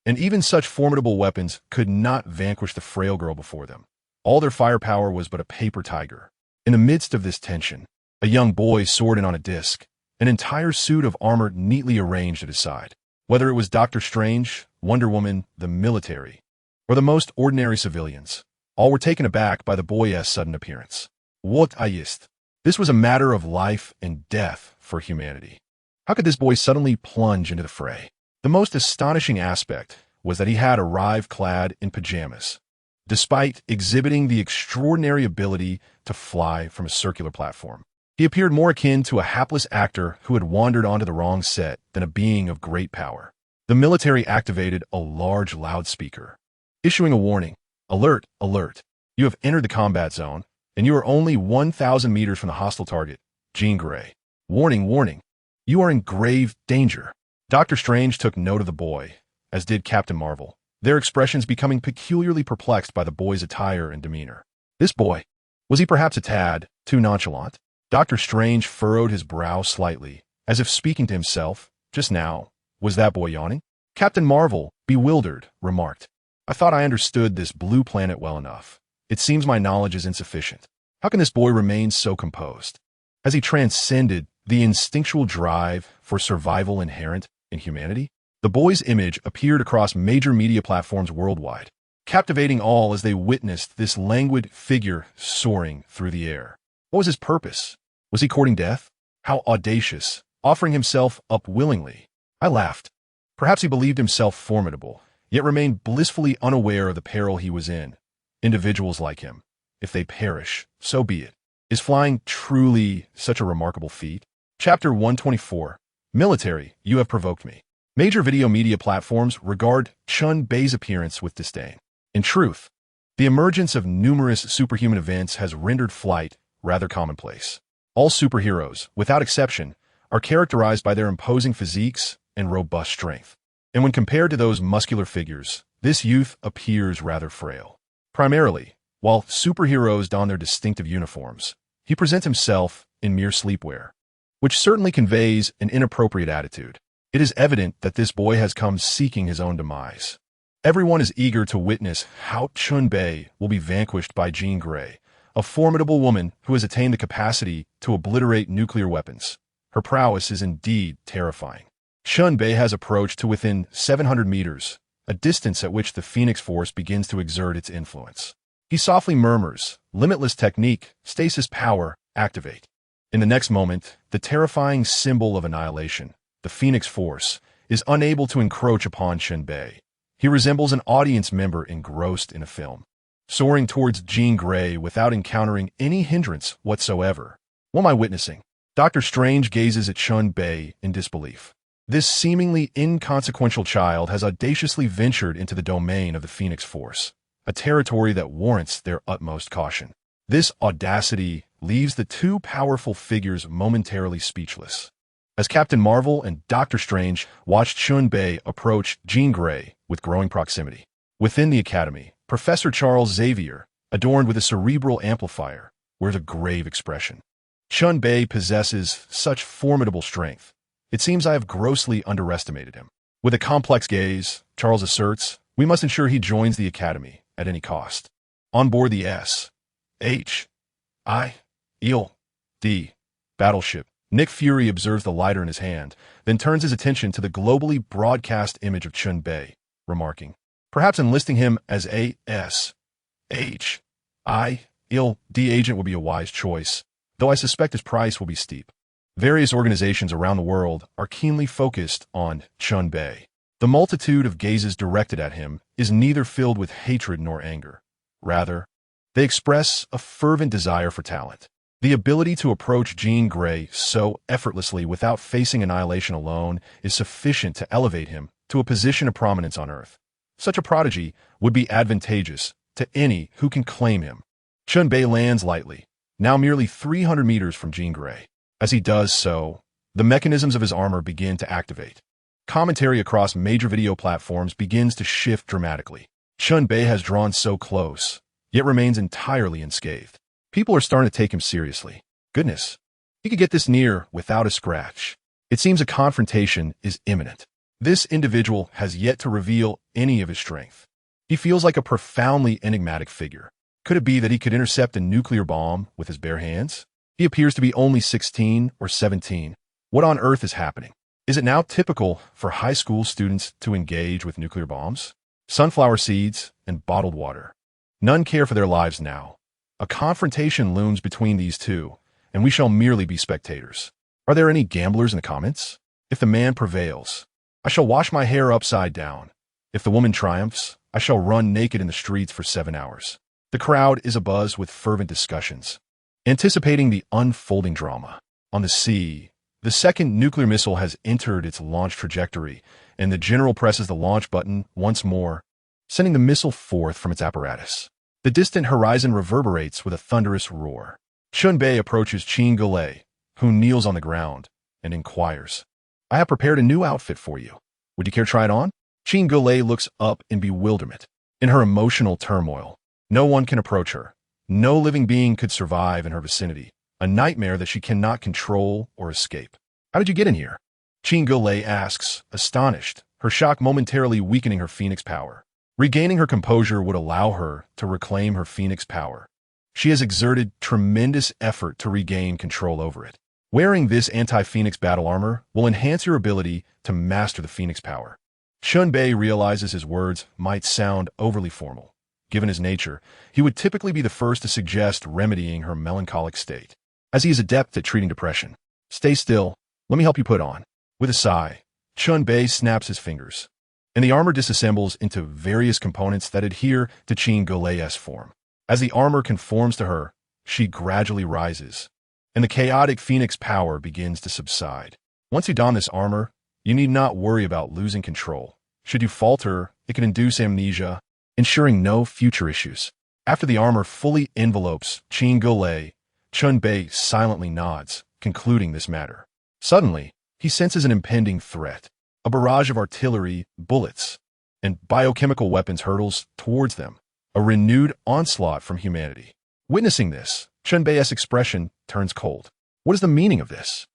Speaker 1: And even such formidable weapons could not vanquish the frail girl before them. All their firepower was but a paper tiger. In the midst of this tension, a young boy soared in on a disc, an entire suit of armor neatly arranged at his side. Whether it was Doctor Strange, Wonder Woman, the military, or the most ordinary civilians, all were taken aback by the boy's sudden appearance. What ist? This was a matter of life and death for humanity. How could this boy suddenly plunge into the fray? The most astonishing aspect was that he had arrived clad in pajamas, despite exhibiting the extraordinary ability to fly from a circular platform. He appeared more akin to a hapless actor who had wandered onto the wrong set than a being of great power. The military activated a large loudspeaker, issuing a warning. "Alert, alert. You have entered the combat zone, and you are only 1,000 meters from the hostile target, Jean Grey. Warning, warning. You are in grave danger." Doctor Strange took note of the boy, as did Captain Marvel, their expressions becoming peculiarly perplexed by the boy's attire and demeanor. This boy, was he perhaps a tad too nonchalant? Doctor Strange furrowed his brow slightly, as if speaking to himself. Just now, was that boy yawning? Captain Marvel, bewildered, remarked, "I thought I understood this blue planet well enough. It seems my knowledge is insufficient. How can this boy remain so composed? Has he transcended the instinctual drive for survival inherent in humanity?" The boy's image appeared across major media platforms worldwide, captivating all as they witnessed this languid figure soaring through the air. What was his purpose? Was he courting death? How audacious, offering himself up willingly. I laughed. Perhaps he believed himself formidable, yet remained blissfully unaware of the peril he was in. Individuals like him, if they perish, so be it. Is flying truly such a remarkable feat? Chapter 124. Military, you have provoked me. Major video media platforms regard Chen Bei's appearance with disdain. In truth, the emergence of numerous superhuman events has rendered flight rather commonplace. All superheroes, without exception, are characterized by their imposing physiques and robust strength. And when compared to those muscular figures, this youth appears rather frail. Primarily, while superheroes don their distinctive uniforms, he presents himself in mere sleepwear, which certainly conveys an inappropriate attitude. It is evident that this boy has come seeking his own demise. Everyone is eager to witness how Chen Bei will be vanquished by Jean Grey, a formidable woman who has attained the capacity to obliterate nuclear weapons. Her prowess is indeed terrifying. Chen Bei has approached to within 700 meters, a distance at which the Phoenix Force begins to exert its influence. He softly murmurs, "Limitless technique, stasis power, activate." In the next moment, the terrifying symbol of annihilation, the Phoenix Force, is unable to encroach upon Chen Bei. He resembles an audience member engrossed in a film, soaring towards Jean Grey without encountering any hindrance whatsoever. What am I witnessing? Doctor Strange gazes at Chen Bei in disbelief. This seemingly inconsequential child has audaciously ventured into the domain of the Phoenix Force, a territory that warrants their utmost caution. This audacity leaves the two powerful figures momentarily speechless. As Captain Marvel and Doctor Strange watched Chen Bei approach Jean Grey with growing proximity. Within the Academy, Professor Charles Xavier, adorned with a cerebral amplifier, wears a grave expression. Chen Bei possesses such formidable strength. It seems I have grossly underestimated him. With a complex gaze, Charles asserts, we must ensure he joins the Academy at any cost. On board the S.H.I.E.L.D. battleship, Nick Fury observes the lighter in his hand, then turns his attention to the globally broadcast image of Chen Bei, remarking, perhaps enlisting him as a S.H.I.E.L.D. agent would be a wise choice, though I suspect his price will be steep. Various organizations around the world are keenly focused on Chen Bei. The multitude of gazes directed at him is neither filled with hatred nor anger. Rather, they express a fervent desire for talent. The ability to approach Jean Grey so effortlessly without facing annihilation alone is sufficient to elevate him to a position of prominence on Earth. Such a prodigy would be advantageous to any who can claim him. Chen Bei lands lightly, now merely 300 meters from Jean Grey. As he does so, the mechanisms of his armor begin to activate. Commentary across major video platforms begins to shift dramatically. Chen Bei has drawn so close, yet remains entirely unscathed. People are starting to take him seriously. Goodness, he could get this near without a scratch. It seems a confrontation is imminent. This individual has yet to reveal any of his strength. He feels like a profoundly enigmatic figure. Could it be that he could intercept a nuclear bomb with his bare hands? He appears to be only 16 or 17. What on earth is happening? Is it now typical for high school students to engage with nuclear bombs, sunflower seeds, and bottled water? None care for their lives now. A confrontation looms between these two, and we shall merely be spectators. Are there any gamblers in the comments? If the man prevails, I shall wash my hair upside down. If the woman triumphs, I shall run naked in the streets for 7 hours. The crowd is abuzz with fervent discussions, anticipating the unfolding drama. On the sea, the second nuclear missile has entered its launch trajectory, and the general presses the launch button once more, sending the missile forth from its apparatus. The distant horizon reverberates with a thunderous roar. Chen Bei approaches Jean Grey, who kneels on the ground, and inquires, "I have prepared a new outfit for you. Would you care to try it on?" Jean Grey looks up in bewilderment. In her emotional turmoil, no one can approach her. No living being could survive in her vicinity, a nightmare that she cannot control or escape. "How did you get in here?" Jean Grey asks, astonished, her shock momentarily weakening her phoenix power. Regaining her composure would allow her to reclaim her phoenix power. She has exerted tremendous effort to regain control over it. Wearing this anti-phoenix battle armor will enhance your ability to master the phoenix power. Chen Bei realizes his words might sound overly formal. Given his nature, he would typically be the first to suggest remedying her melancholic state, as he is adept at treating depression. "Stay still. Let me help you put on." With a sigh, Chen Bei snaps his fingers, and the armor disassembles into various components that adhere to Jean Grey's form. As the armor conforms to her, she gradually rises, and the chaotic phoenix power begins to subside. Once you don this armor, you need not worry about losing control. Should you falter, it can induce amnesia, ensuring no future issues. After the armor fully envelopes Jean Grey, Chen Bei silently nods, concluding this matter. Suddenly, he senses an impending threat. A barrage of artillery, bullets, and biochemical weapons hurtles towards them, a renewed onslaught from humanity. Witnessing this, Chen Bei's expression turns cold. What is the meaning of this?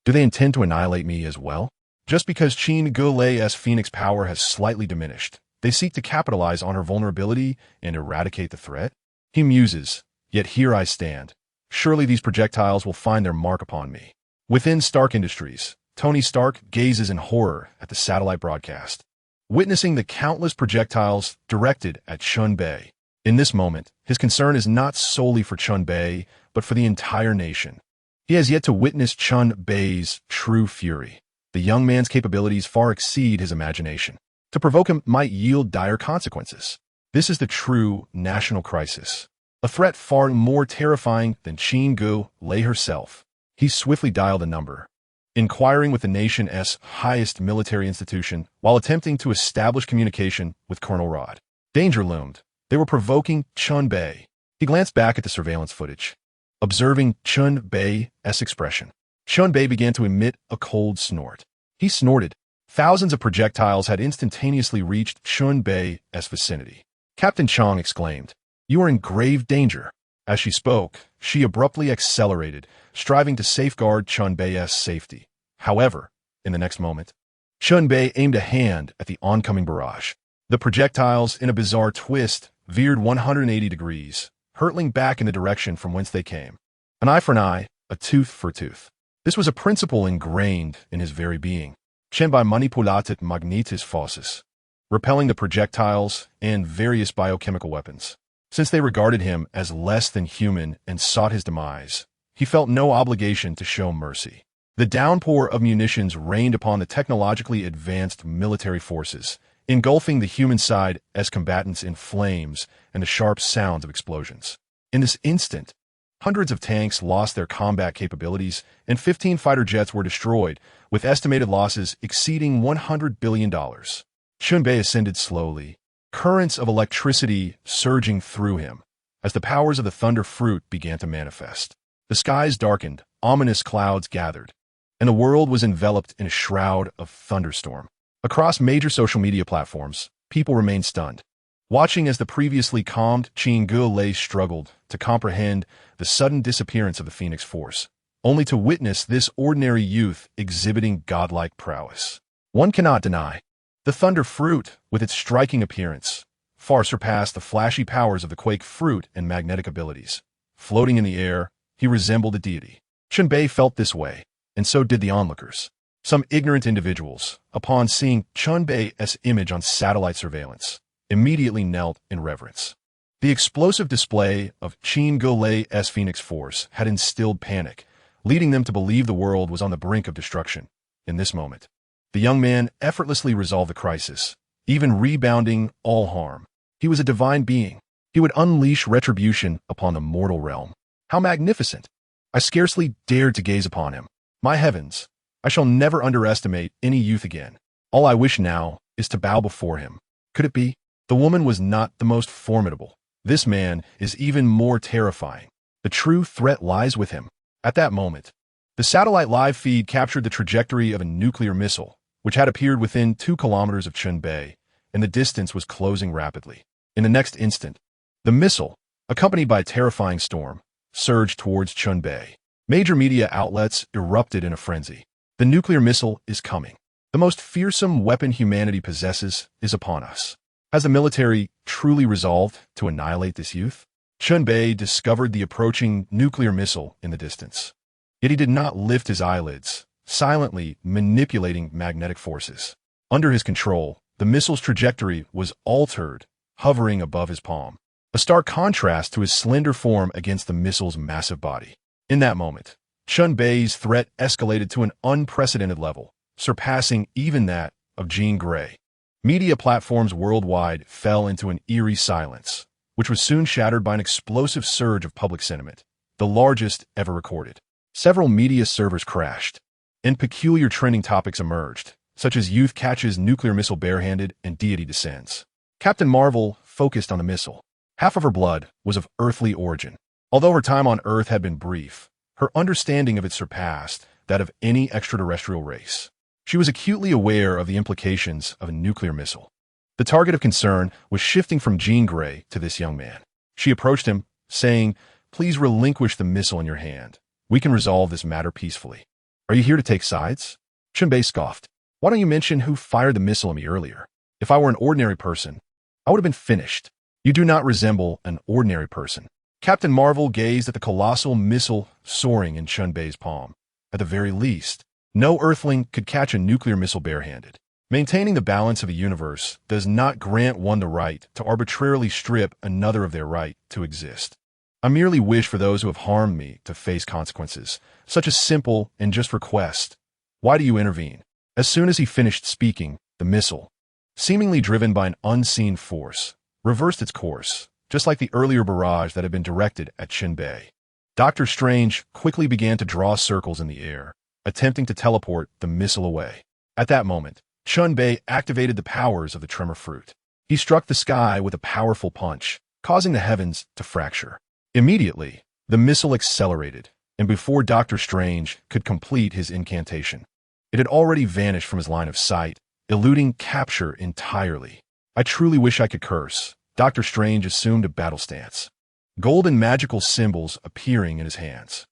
Speaker 1: Do they intend to annihilate me as well? Just because Jean Grey's phoenix power has slightly diminished, they seek to capitalize on her vulnerability and eradicate the threat? He muses, "Yet here I stand. Surely these projectiles will find their mark upon me." Within Stark Industries, Tony Stark gazes in horror at the satellite broadcast, witnessing the countless projectiles directed at Chen Bei. In this moment, his concern is not solely for Chen Bei, but for the entire nation. He has yet to witness Chen Bei's true fury. The young man's capabilities far exceed his imagination. To provoke him might yield dire consequences. This is the true national crisis, a threat far more terrifying than Jean Grey herself. He swiftly dialed a number, inquiring with the nation's highest military institution while attempting to establish communication with Colonel Rod. Danger loomed. They were provoking Chen Bei. He glanced back at the surveillance footage, observing Chen Bei's expression. Chen Bei began to emit a cold snort. He snorted. Thousands of projectiles had instantaneously reached Chen Bei's vicinity. Captain Chong exclaimed, "You are in grave danger." As she spoke, she abruptly accelerated, striving to safeguard Chen Bei's safety. However, in the next moment, Chen Bei aimed a hand at the oncoming barrage. The projectiles, in a bizarre twist, veered 180 degrees, hurtling back in the direction from whence they came. An eye for an eye, a tooth for a tooth. This was a principle ingrained in his very being. Chen Bei manipulated magnetis forces, repelling the projectiles and various biochemical weapons. Since they regarded him as less than human and sought his demise, he felt no obligation to show mercy. The downpour of munitions rained upon the technologically advanced military forces, engulfing the human side as combatants in flames and the sharp sounds of explosions. In this instant, hundreds of tanks lost their combat capabilities and 15 fighter jets were destroyed, with estimated losses exceeding $100 billion. Chen Bei ascended slowly, currents of electricity surging through him as the powers of the thunder fruit began to manifest. The skies darkened, ominous clouds gathered, and the world was enveloped in a shroud of thunderstorm. Across major social media platforms, people remained stunned, watching as the previously calmed Chen Bei struggled to comprehend the sudden disappearance of the Phoenix Force, only to witness this ordinary youth exhibiting godlike prowess. One cannot deny, the thunder fruit, with its striking appearance, far surpassed the flashy powers of the quake fruit and magnetic abilities. Floating in the air, he resembled a deity. Chen Bei felt this way, and so did the onlookers. Some ignorant individuals, upon seeing Chen Bei's image on satellite surveillance, immediately knelt in reverence. The explosive display of Chen Bei's Phoenix Force had instilled panic, leading them to believe the world was on the brink of destruction. In this moment, the young man effortlessly resolved the crisis, even rebounding all harm. He was a divine being. He would unleash retribution upon the mortal realm. How magnificent! I scarcely dared to gaze upon him. My heavens, I shall never underestimate any youth again. All I wish now is to bow before him. Could it be? The woman was not the most formidable. This man is even more terrifying. The true threat lies with him. At that moment, the satellite live feed captured the trajectory of a nuclear missile, which had appeared within 2 kilometers of Chen Bei, and the distance was closing rapidly. In the next instant, the missile, accompanied by a terrifying storm, surged towards Chen Bei. Major media outlets erupted in a frenzy. The nuclear missile is coming. The most fearsome weapon humanity possesses is upon us. Has the military truly resolved to annihilate this youth? Chen Bei discovered the approaching nuclear missile in the distance. Yet he did not lift his eyelids, silently manipulating magnetic forces. Under his control, the missile's trajectory was altered, hovering above his palm, a stark contrast to his slender form against the missile's massive body. In that moment, Chen Bei's threat escalated to an unprecedented level, surpassing even that of Jean Grey. Media platforms worldwide fell into an eerie silence, which was soon shattered by an explosive surge of public sentiment, the largest ever recorded. Several media servers crashed, and peculiar trending topics emerged, such as youth catches nuclear missile barehanded and deity descends. Captain Marvel focused on the missile. Half of her blood was of earthly origin. Although her time on Earth had been brief, her understanding of it surpassed that of any extraterrestrial race. She was acutely aware of the implications of a nuclear missile. The target of concern was shifting from Jean Grey to this young man. She approached him, saying, "Please relinquish the missile in your hand. We can resolve this matter peacefully." "Are you here to take sides?" Chen Bei scoffed. "Why don't you mention who fired the missile at me earlier? If I were an ordinary person, I would have been finished." "You do not resemble an ordinary person." Captain Marvel gazed at the colossal missile soaring in Chen Bei's palm. At the very least, no earthling could catch a nuclear missile barehanded. Maintaining the balance of a universe does not grant one the right to arbitrarily strip another of their right to exist. I merely wish for those who have harmed me to face consequences. Such a simple and just request. Why do you intervene? As soon as he finished speaking, the missile, seemingly driven by an unseen force, reversed its course, just like the earlier barrage that had been directed at Chen Bei. Doctor Strange quickly began to draw circles in the air, attempting to teleport the missile away. At that moment, Chen Bei activated the powers of the tremor fruit. He struck the sky with a powerful punch, causing the heavens to fracture. Immediately, the missile accelerated, and before Doctor Strange could complete his incantation, it had already vanished from his line of sight, eluding capture entirely. I truly wish I could curse. Doctor Strange assumed a battle stance, golden magical symbols appearing in his hands.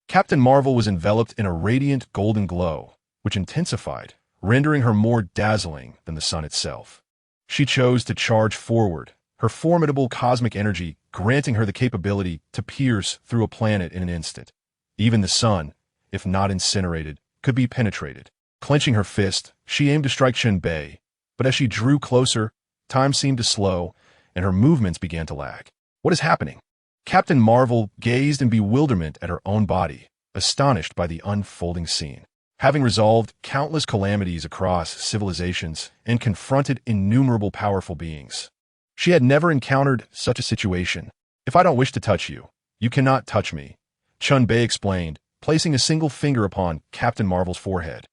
Speaker 1: Captain Marvel was enveloped in a radiant golden glow, which intensified, rendering her more dazzling than the sun itself. She chose to charge forward, her formidable cosmic energy granting her the capability to pierce through a planet in an instant. Even the sun, if not incinerated, could be penetrated. Clenching her fist, she aimed to strike Chen Bei, but as she drew closer, time seemed to slow, and her movements began to lag. What is happening? Captain Marvel gazed in bewilderment at her own body, astonished by the unfolding scene. Having resolved countless calamities across civilizations and confronted innumerable powerful beings, she had never encountered such a situation. "If I don't wish to touch you, you cannot touch me," Chen Bei explained, placing a single finger upon Captain Marvel's forehead,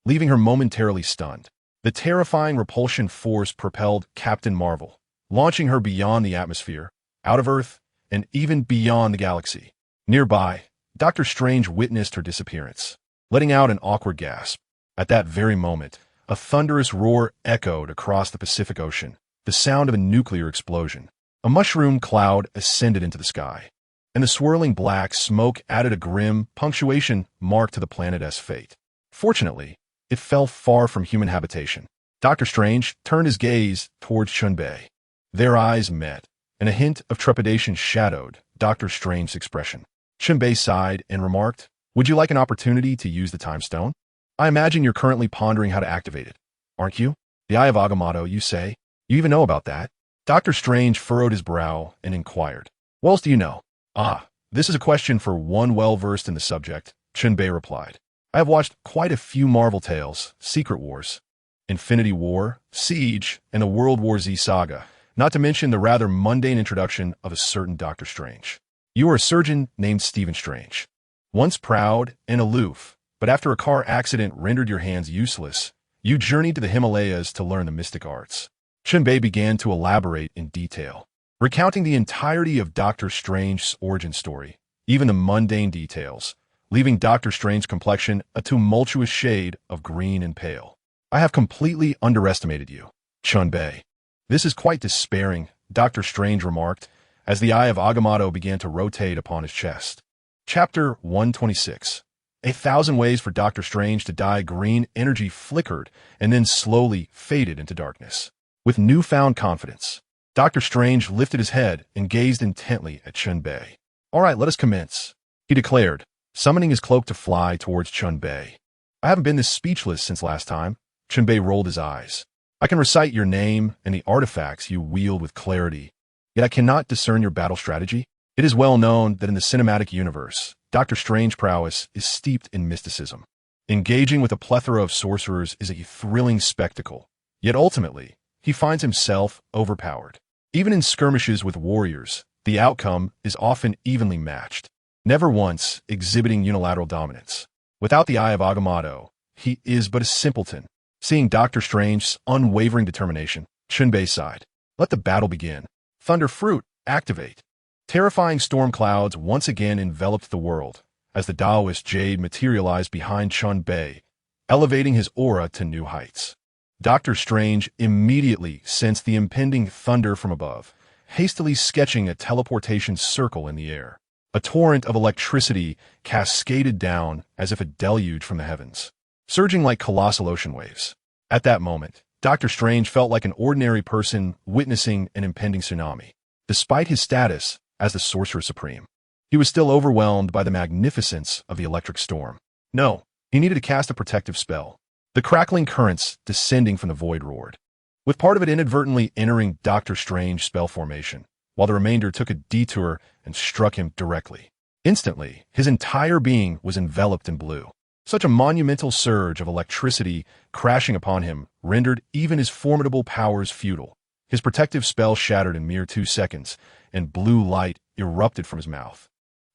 Speaker 1: leaving her momentarily stunned. The terrifying repulsion force propelled Captain Marvel, launching her beyond the atmosphere, out of Earth, and even beyond the galaxy. Nearby, Doctor Strange witnessed her disappearance, letting out an awkward gasp. At that very moment, a thunderous roar echoed across the Pacific Ocean, the sound of a nuclear explosion. A mushroom cloud ascended into the sky, and the swirling black smoke added a grim punctuation mark to the planet's fate. Fortunately, it fell far from human habitation. Doctor Strange turned his gaze towards Chen Bei. Their eyes met, and a hint of trepidation shadowed Doctor Strange's expression. Chen Bei sighed and remarked, "Would you like an opportunity to use the time stone? I imagine you're currently pondering how to activate it, aren't you? The Eye of Agamotto, you say? You even know about that?" Doctor Strange furrowed his brow and inquired, "What else do you know?" "Ah, this is a question for one well-versed in the subject," Chen Bei replied. "I have watched quite a few Marvel tales, Secret Wars, Infinity War, Siege, and the World War Z saga, not to mention the rather mundane introduction of a certain Doctor Strange. You are a surgeon named Stephen Strange. Once proud and aloof, but after a car accident rendered your hands useless, you journeyed to the Himalayas to learn the mystic arts." Chen Bei began to elaborate in detail, recounting the entirety of Doctor Strange's origin story, even the mundane details, leaving Doctor Strange's complexion a tumultuous shade of green and pale. "I have completely underestimated you, Chen Bei. This is quite despairing," Doctor Strange remarked, as the Eye of Agamotto began to rotate upon his chest. Chapter 126. 1,000 Ways for Doctor Strange to Die. Green energy flickered and then slowly faded into darkness. With newfound confidence, Doctor Strange lifted his head and gazed intently at Chen Bei. "All right, let us commence," he declared, summoning his cloak to fly towards Chen Bei. "I haven't been this speechless since last time." Chen Bei rolled his eyes. "I can recite your name and the artifacts you wield with clarity, yet I cannot discern your battle strategy. It is well known that in the cinematic universe, Doctor Strange's prowess is steeped in mysticism. Engaging with a plethora of sorcerers is a thrilling spectacle, yet ultimately, he finds himself overpowered. Even in skirmishes with warriors, the outcome is often evenly matched, never once exhibiting unilateral dominance. Without the Eye of Agamotto, he is but a simpleton." Seeing Doctor Strange's unwavering determination, Chen Bei sighed. "Let the battle begin. Thunder Fruit, activate." Terrifying storm clouds once again enveloped the world, as the Taoist jade materialized behind Chen Bei, elevating his aura to new heights. Doctor Strange immediately sensed the impending thunder from above, hastily sketching a teleportation circle in the air. A torrent of electricity cascaded down as if a deluge from the heavens, surging like colossal ocean waves. At that moment, Doctor Strange felt like an ordinary person witnessing an impending tsunami. Despite his status as the Sorcerer Supreme, he was still overwhelmed by the magnificence of the electric storm. No, he needed to cast a protective spell. The crackling currents descending from the void roared, with part of it inadvertently entering Doctor Strange's spell formation, while the remainder took a detour and struck him directly. Instantly, his entire being was enveloped in blue. Such a monumental surge of electricity crashing upon him rendered even his formidable powers futile. His protective spell shattered in mere 2 seconds, and blue light erupted from his mouth,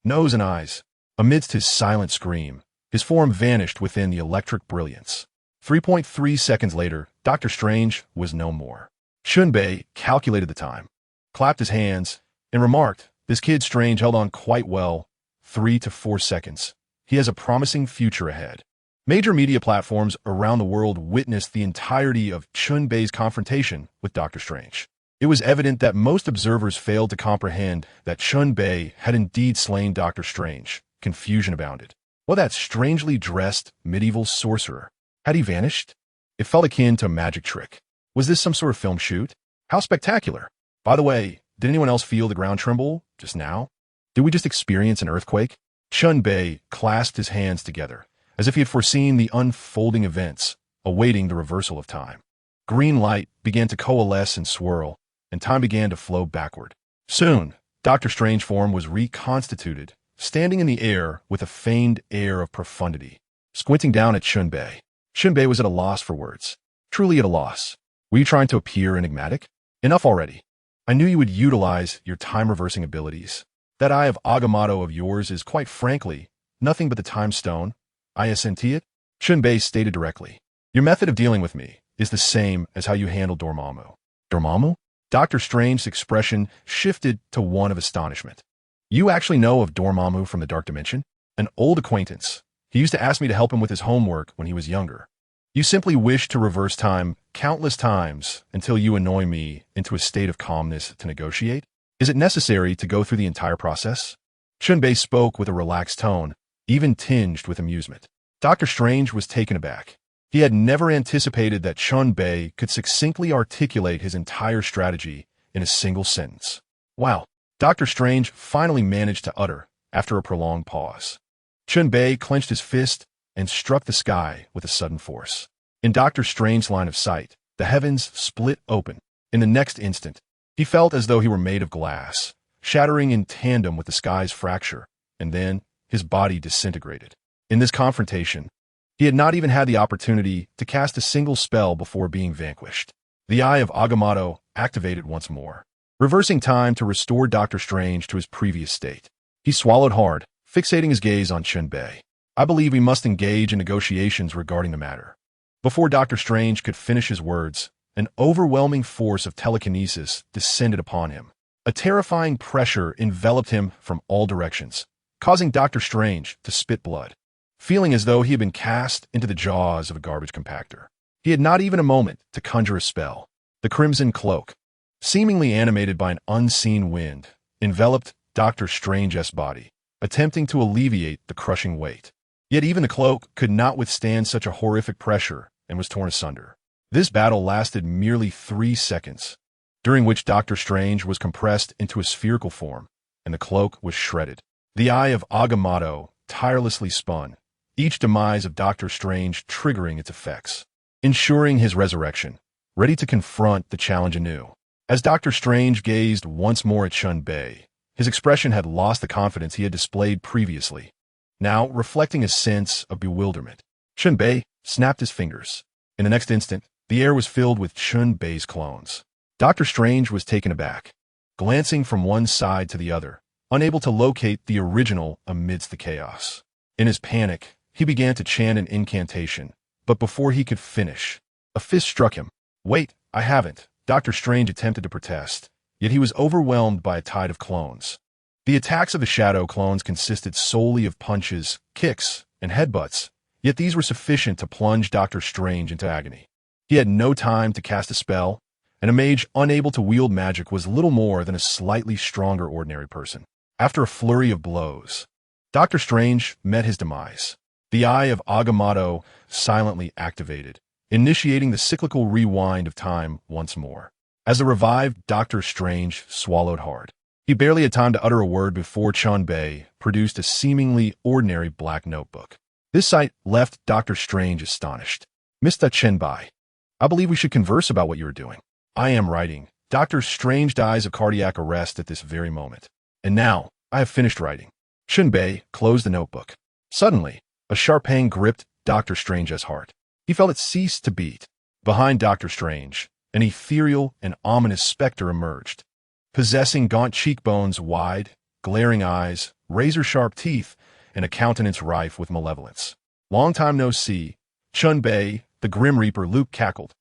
Speaker 1: nose, and eyes. Amidst his silent scream, his form vanished within the electric brilliance. 3.3 seconds later, Doctor Strange was no more. Chen Bei calculated the time, clapped his hands, and remarked, "This kid Strange held on quite well. 3 to 4 seconds. He has a promising future ahead." Major media platforms around the world witnessed the entirety of Chen Bei's confrontation with Doctor Strange. It was evident that most observers failed to comprehend that Chen Bei had indeed slain Doctor Strange. Confusion abounded. Well, that strangely dressed medieval sorcerer, had he vanished? It felt akin to a magic trick. Was this some sort of film shoot? How spectacular! By the way, did anyone else feel the ground tremble just now? Did we just experience an earthquake? Chen Bei clasped his hands together, as if he had foreseen the unfolding events, awaiting the reversal of time. Green light began to coalesce and swirl, and time began to flow backward. Soon, Doctor Strange form was reconstituted, standing in the air with a feigned air of profundity, squinting down at Chen Bei. Chen Bei was at a loss for words. Truly at a loss. Were you trying to appear enigmatic? Enough already. I knew you would utilize your time-reversing abilities. That Eye of Agamotto of yours is, quite frankly, nothing but the Time Stone. I assent it, Chen Bei stated directly. Your method of dealing with me is the same as how you handled Dormammu. Dormammu? Dr. Strange's expression shifted to one of astonishment. You actually know of Dormammu from the Dark Dimension? An old acquaintance. He used to ask me to help him with his homework when he was younger. You simply wish to reverse time countless times until you annoy me into a state of calmness to negotiate? Is it necessary to go through the entire process? Chen Bei spoke with a relaxed tone, even tinged with amusement. Dr. Strange was taken aback. He had never anticipated that Chen Bei could succinctly articulate his entire strategy in a single sentence. Wow, Dr. Strange finally managed to utter after a prolonged pause. Chen Bei clenched his fist and struck the sky with a sudden force. In Dr. Strange's line of sight, the heavens split open. In the next instant, he felt as though he were made of glass, shattering in tandem with the sky's fracture, and then his body disintegrated. In this confrontation, he had not even had the opportunity to cast a single spell before being vanquished. The Eye of Agamotto activated once more, reversing time to restore Dr. Strange to his previous state. He swallowed hard, fixating his gaze on Chen Bei. I believe we must engage in negotiations regarding the matter. Before Dr. Strange could finish his words, an overwhelming force of telekinesis descended upon him. A terrifying pressure enveloped him from all directions, causing Dr. Strange to spit blood, feeling as though he had been cast into the jaws of a garbage compactor. He had not even a moment to conjure a spell. The crimson cloak, seemingly animated by an unseen wind, enveloped Dr. Strange's body, attempting to alleviate the crushing weight. Yet even the cloak could not withstand such a horrific pressure and was torn asunder. This battle lasted merely 3 seconds, during which Dr. Strange was compressed into a spherical form, and the cloak was shredded. The Eye of Agamotto tirelessly spun, each demise of Dr. Strange triggering its effects, ensuring his resurrection, ready to confront the challenge anew. As Dr. Strange gazed once more at Chen Bei, his expression had lost the confidence he had displayed previously, now reflecting a sense of bewilderment. Chen Bei snapped his fingers. In the next instant, the air was filled with Chen Bei's clones. Dr. Strange was taken aback, glancing from one side to the other, unable to locate the original amidst the chaos. In his panic, he began to chant an incantation, but before he could finish, a fist struck him. Wait, I haven't. Dr. Strange attempted to protest, yet he was overwhelmed by a tide of clones. The attacks of the shadow clones consisted solely of punches, kicks, and headbutts, yet these were sufficient to plunge Dr. Strange into agony. He had no time to cast a spell, and a mage unable to wield magic was little more than a slightly stronger ordinary person. After a flurry of blows, Dr. Strange met his demise. The Eye of Agamotto silently activated, initiating the cyclical rewind of time once more. As the revived Dr. Strange swallowed hard, he barely had time to utter a word before Chen Bei produced a seemingly ordinary black notebook. This sight left Dr. Strange astonished. Mr. Chen Bei, I believe we should converse about what you are doing. I am writing. Dr. Strange dies of cardiac arrest at this very moment. And now, I have finished writing. Chen Bei closed the notebook. Suddenly, a sharp pain gripped Dr. Strange's heart. He felt it cease to beat. Behind Dr. Strange, an ethereal and ominous specter emerged, possessing gaunt cheekbones, wide, glaring eyes, razor-sharp teeth, and a countenance rife with malevolence. Long time no see. Chen Bei, the Grim Reaper, Luke cackled.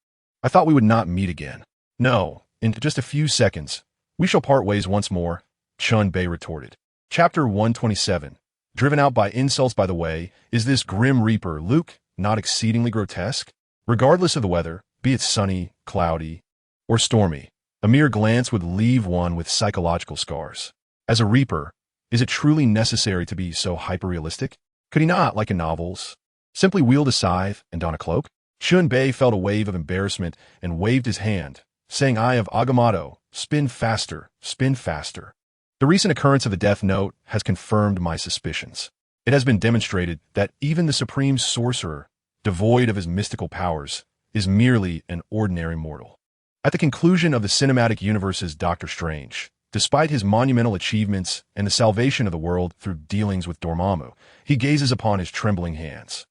Speaker 1: I thought we would not meet again. No, in just a few seconds, we shall part ways once more, Chen Bei retorted. Chapter 127. Driven out by insults by the way, is this Grim Reaper, Luke, not exceedingly grotesque? Regardless of the weather, be it sunny, cloudy, or stormy, a mere glance would leave one with psychological scars. As a Reaper, is it truly necessary to be so hyper-realistic? Could he not, like in novels, simply wield a scythe and don a cloak? Chen Bei felt a wave of embarrassment and waved his hand, saying, Eye of Agamotto, spin faster, spin faster. The recent occurrence of the Death Note has confirmed my suspicions. It has been demonstrated that even the supreme sorcerer, devoid of his mystical powers, is merely an ordinary mortal. At the conclusion of the cinematic universe's Doctor Strange, despite his monumental achievements and the salvation of the world through dealings with Dormammu, he gazes upon his trembling hands.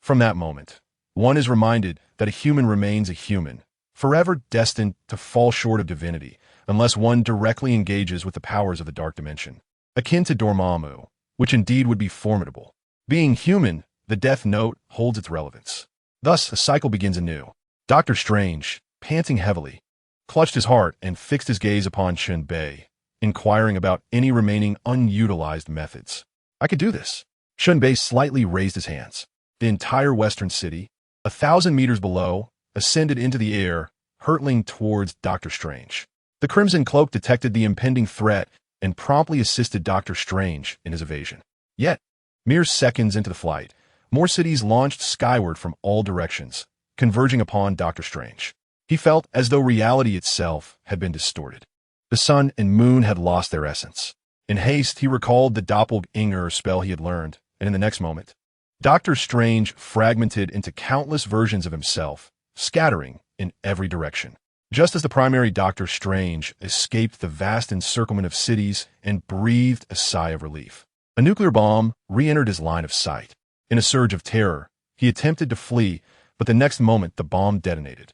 Speaker 1: From that moment, one is reminded that a human remains a human, forever destined to fall short of divinity, unless one directly engages with the powers of the Dark Dimension. Akin to Dormammu, which indeed would be formidable. Being human, the Death Note holds its relevance. Thus, a cycle begins anew. Doctor Strange, panting heavily, clutched his heart and fixed his gaze upon Chen Bei, inquiring about any remaining unutilized methods. I could do this. Chen Bei slightly raised his hands. The entire western city, 1,000 meters below, ascended into the air, hurtling towards Doctor Strange. The Crimson Cloak detected the impending threat and promptly assisted Doctor Strange in his evasion. Yet, mere seconds into the flight, more cities launched skyward from all directions, converging upon Doctor Strange. He felt as though reality itself had been distorted. The sun and moon had lost their essence. In haste, he recalled the doppelganger spell he had learned, and in the next moment, Doctor Strange fragmented into countless versions of himself, scattering in every direction. Just as the primary Doctor Strange escaped the vast encirclement of cities and breathed a sigh of relief, a nuclear bomb re-entered his line of sight. In a surge of terror, he attempted to flee, but the next moment the bomb detonated.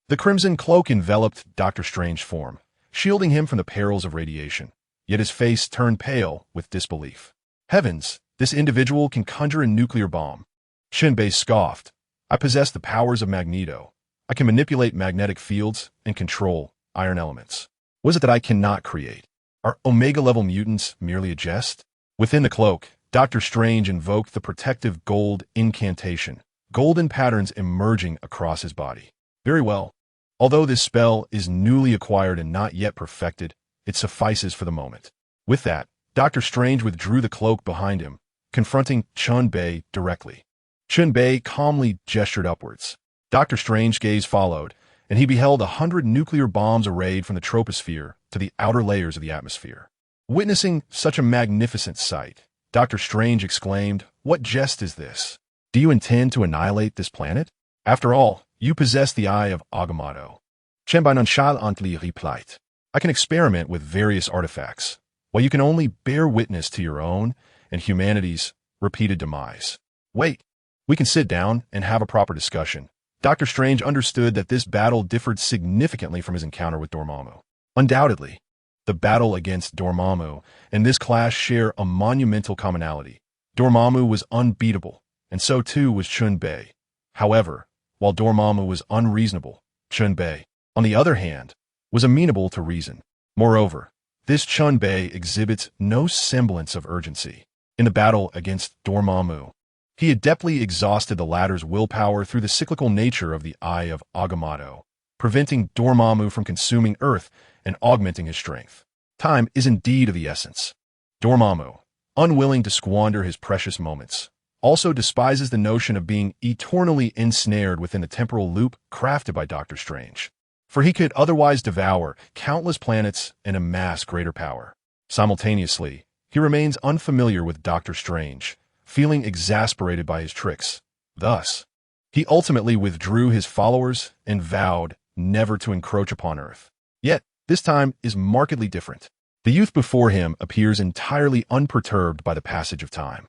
Speaker 1: The Crimson Cloak enveloped Doctor Strange's form, shielding him from the perils of radiation, yet his face turned pale with disbelief. Heavens, this individual can conjure a nuclear bomb. Chen Bei scoffed. I possess the powers of Magneto. I can manipulate magnetic fields and control iron elements. What is it that I cannot create? Are Omega-level mutants merely a jest? Within the cloak, Doctor Strange invoked the protective gold incantation, golden patterns emerging across his body. Very well. Although this spell is newly acquired and not yet perfected, it suffices for the moment. With that, Doctor Strange withdrew the cloak behind him, confronting Chen Bei directly. Chen Bei calmly gestured upwards. Doctor Strange's gaze followed, and he beheld 100 nuclear bombs arrayed from the troposphere to the outer layers of the atmosphere. Witnessing such a magnificent sight, Doctor Strange exclaimed, "What jest is this? Do you intend to annihilate this planet? After all, you possess the eye of Agamotto." Chen Bei nonchalantly replied, "I can experiment with various artifacts, while you can only bear witness to your own and humanity's repeated demise. Wait, we can sit down and have a proper discussion." Doctor Strange understood that this battle differed significantly from his encounter with Dormammu. Undoubtedly, the battle against Dormammu and this clash share a monumental commonality. Dormammu was unbeatable, and so too was Chen Bei. However, while Dormammu was unreasonable, Chen Bei, on the other hand, was amenable to reason. Moreover, this Chen Bei exhibits no semblance of urgency. In the battle against Dormammu, he adeptly exhausted the latter's willpower through the cyclical nature of the Eye of Agamotto, preventing Dormammu from consuming Earth and augmenting his strength. Time is indeed of the essence. Dormammu, unwilling to squander his precious moments, also despises the notion of being eternally ensnared within the temporal loop crafted by Doctor Strange, for he could otherwise devour countless planets and amass greater power. Simultaneously, he remains unfamiliar with Doctor Strange, feeling exasperated by his tricks. Thus, he ultimately withdrew his followers and vowed never to encroach upon Earth. Yet, this time is markedly different. The youth before him appears entirely unperturbed by the passage of time.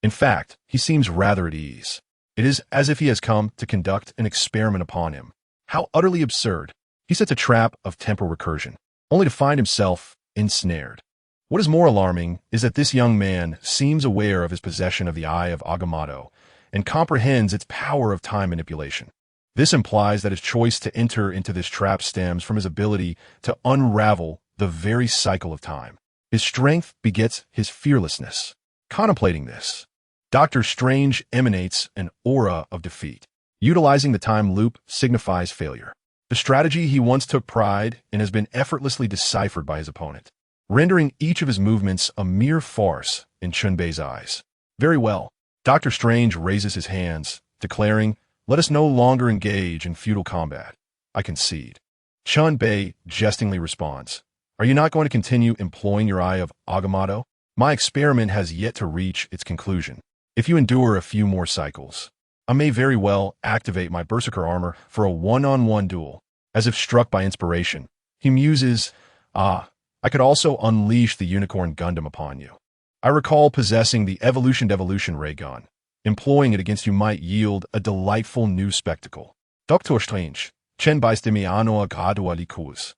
Speaker 1: In fact, he seems rather at ease. It is as if he has come to conduct an experiment upon him. How utterly absurd. He sets a trap of temporal recursion, only to find himself ensnared. What is more alarming is that this young man seems aware of his possession of the Eye of Agamotto and comprehends its power of time manipulation. This implies that his choice to enter into this trap stems from his ability to unravel the very cycle of time. His strength begets his fearlessness. Contemplating this, Doctor Strange emanates an aura of defeat. Utilizing the time loop signifies failure. The strategy he once took pride in has been effortlessly deciphered by his opponent, rendering each of his movements a mere farce in Chen Bei's eyes. Very well. Doctor Strange raises his hands, declaring, "Let us no longer engage in futile combat. I concede." Chen Bei jestingly responds, "Are you not going to continue employing your Eye of Agamotto? My experiment has yet to reach its conclusion. If you endure a few more cycles, I may very well activate my Berserker armor for a one-on-one duel." As if struck by inspiration, he muses, "I could also unleash the Unicorn Gundam upon you. I recall possessing the Evolution ray gun. Employing it against you might yield a delightful new spectacle. Doctor Strange, Chen Bei Stimiano Gadua Likus.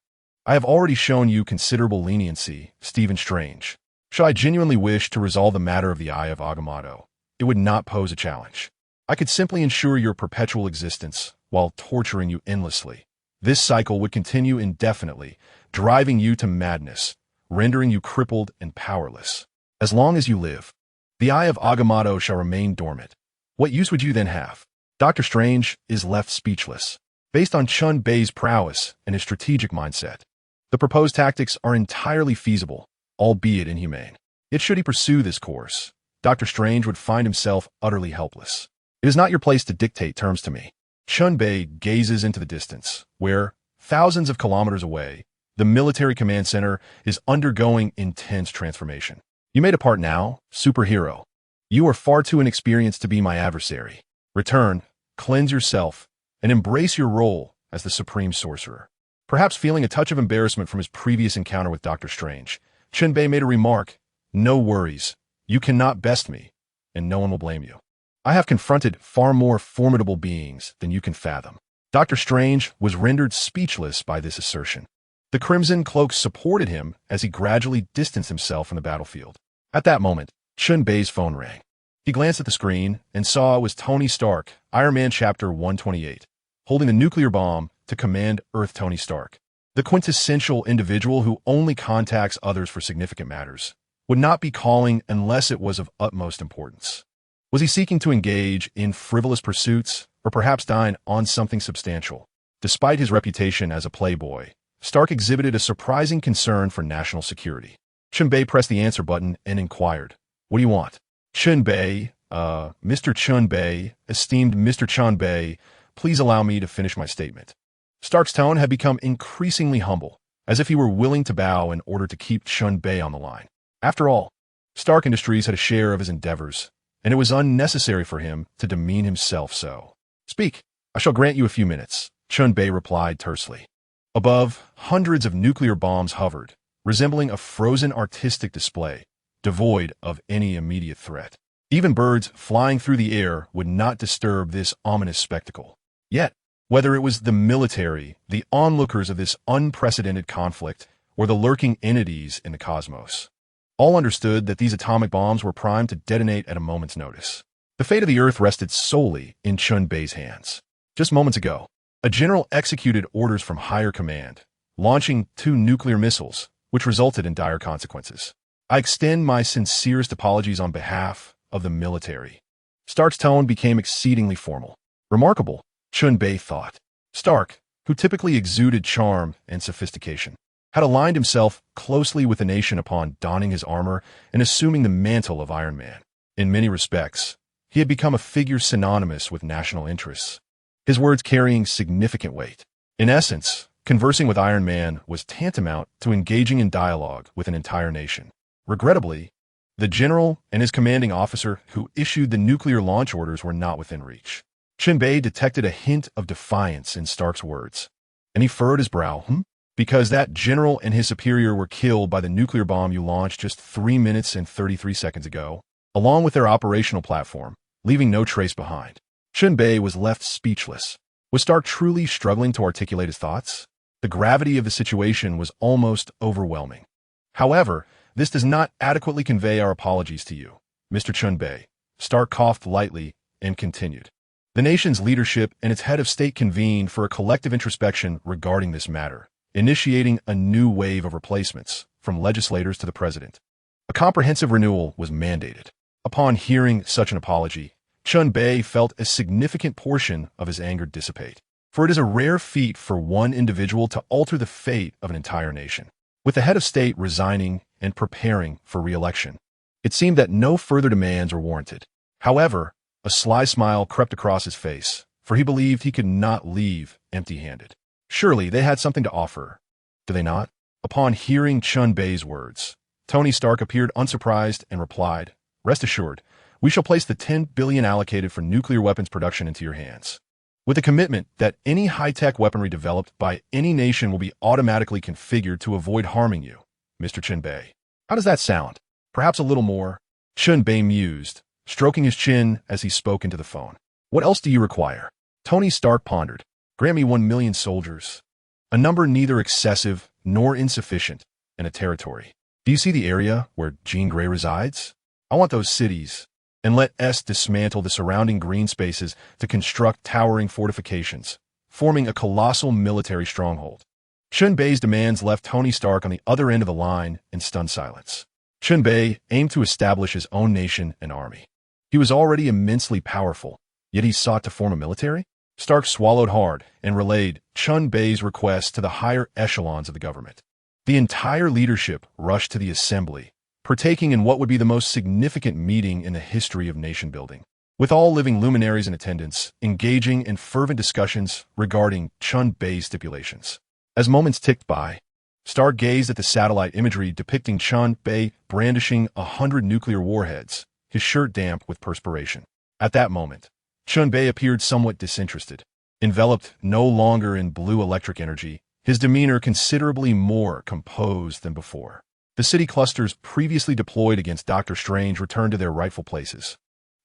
Speaker 1: I have already shown you considerable leniency, Stephen Strange. Should I genuinely wish to resolve the matter of the Eye of Agamotto, it would not pose a challenge. I could simply ensure your perpetual existence while torturing you endlessly. This cycle would continue indefinitely, driving you to madness, rendering you crippled and powerless. As long as you live, the eye of Agamotto shall remain dormant. What use would you then have? Dr. Strange is left speechless. Based on Chen Bei's prowess and his strategic mindset, the proposed tactics are entirely feasible, albeit inhumane. Yet should he pursue this course, Dr. Strange would find himself utterly helpless. It is not your place to dictate terms to me. Chen Bei gazes into the distance, where, thousands of kilometers away, the military command center is undergoing intense transformation. You may depart now, superhero. You are far too inexperienced to be my adversary. Return, cleanse yourself, and embrace your role as the supreme sorcerer. Perhaps feeling a touch of embarrassment from his previous encounter with Dr. Strange, Chen Bei made a remark. No worries. You cannot best me, and no one will blame you. I have confronted far more formidable beings than you can fathom. Dr. Strange was rendered speechless by this assertion. The Crimson Cloak supported him as he gradually distanced himself from the battlefield. At that moment, Chen Bei's phone rang. He glanced at the screen and saw it was Tony Stark, Iron Man Chapter 128, holding the nuclear bomb to command Earth. Tony Stark, the quintessential individual who only contacts others for significant matters, would not be calling unless it was of utmost importance. Was he seeking to engage in frivolous pursuits, or perhaps dine on something substantial? Despite his reputation as a playboy, Stark exhibited a surprising concern for national security. Chen Bei pressed the answer button and inquired, "What do you want?" Chen Bei, Mr. Chen Bei, esteemed Mr. Chen Bei, please allow me to finish my statement. Stark's tone had become increasingly humble, as if he were willing to bow in order to keep Chen Bei on the line. After all, Stark Industries had a share of his endeavors, and it was unnecessary for him to demean himself so. Speak, I shall grant you a few minutes, Chen Bei replied tersely. Above, hundreds of nuclear bombs hovered, resembling a frozen artistic display, devoid of any immediate threat. Even birds flying through the air would not disturb this ominous spectacle. Yet, whether it was the military, the onlookers of this unprecedented conflict, or the lurking entities in the cosmos, all understood that these atomic bombs were primed to detonate at a moment's notice. The fate of the Earth rested solely in Chen Bei's hands. Just moments ago, a general executed orders from higher command, launching 2 nuclear missiles, which resulted in dire consequences. I extend my sincerest apologies on behalf of the military. Stark's tone became exceedingly formal. Remarkable, Chen Bei thought. Stark, who typically exuded charm and sophistication, had aligned himself closely with the nation upon donning his armor and assuming the mantle of Iron Man. In many respects, he had become a figure synonymous with national interests, his words carrying significant weight. In essence, conversing with Iron Man was tantamount to engaging in dialogue with an entire nation. Regrettably, the general and his commanding officer who issued the nuclear launch orders were not within reach. Chen Bei detected a hint of defiance in Stark's words, and he furrowed his brow. Because that general and his superior were killed by the nuclear bomb you launched just 3 minutes and 33 seconds ago, along with their operational platform, leaving no trace behind. Chen Bei was left speechless. Was Stark truly struggling to articulate his thoughts? The gravity of the situation was almost overwhelming. However, this does not adequately convey our apologies to you, Mr. Chen Bei. Stark coughed lightly and continued. The nation's leadership and its head of state convened for a collective introspection regarding this matter, initiating a new wave of replacements, from legislators to the president. A comprehensive renewal was mandated. Upon hearing such an apology, Chen Bei felt a significant portion of his anger dissipate, for it is a rare feat for one individual to alter the fate of an entire nation. With the head of state resigning and preparing for re-election, it seemed that no further demands were warranted. However, a sly smile crept across his face, for he believed he could not leave empty-handed. Surely they had something to offer, do they not? Upon hearing Chen Bei's words, Tony Stark appeared unsurprised and replied, "Rest assured, we shall place the 10 billion allocated for nuclear weapons production into your hands, with a commitment that any high-tech weaponry developed by any nation will be automatically configured to avoid harming you, Mr. Chen Bei." How does that sound? Perhaps a little more? Chen Bei mused, stroking his chin as he spoke into the phone. What else do you require? Tony Stark pondered. Grant me 1 million soldiers, a number neither excessive nor insufficient, and a territory. Do you see the area where Jean Grey resides? I want those cities, and let S dismantle the surrounding green spaces to construct towering fortifications, forming a colossal military stronghold. Chen Bei's demands left Tony Stark on the other end of the line in stunned silence. Chen Bei aimed to establish his own nation and army. He was already immensely powerful, yet he sought to form a military? Stark swallowed hard and relayed Chen Bei's request to the higher echelons of the government. The entire leadership rushed to the assembly, partaking in what would be the most significant meeting in the history of nation-building, with all living luminaries in attendance, engaging in fervent discussions regarding Chen Bei's stipulations. As moments ticked by, Stark gazed at the satellite imagery depicting Chen Bei brandishing 100 nuclear warheads, his shirt damp with perspiration. At that moment, Chen Bei appeared somewhat disinterested. Enveloped no longer in blue electric energy, his demeanor considerably more composed than before. The city clusters previously deployed against Doctor Strange returned to their rightful places.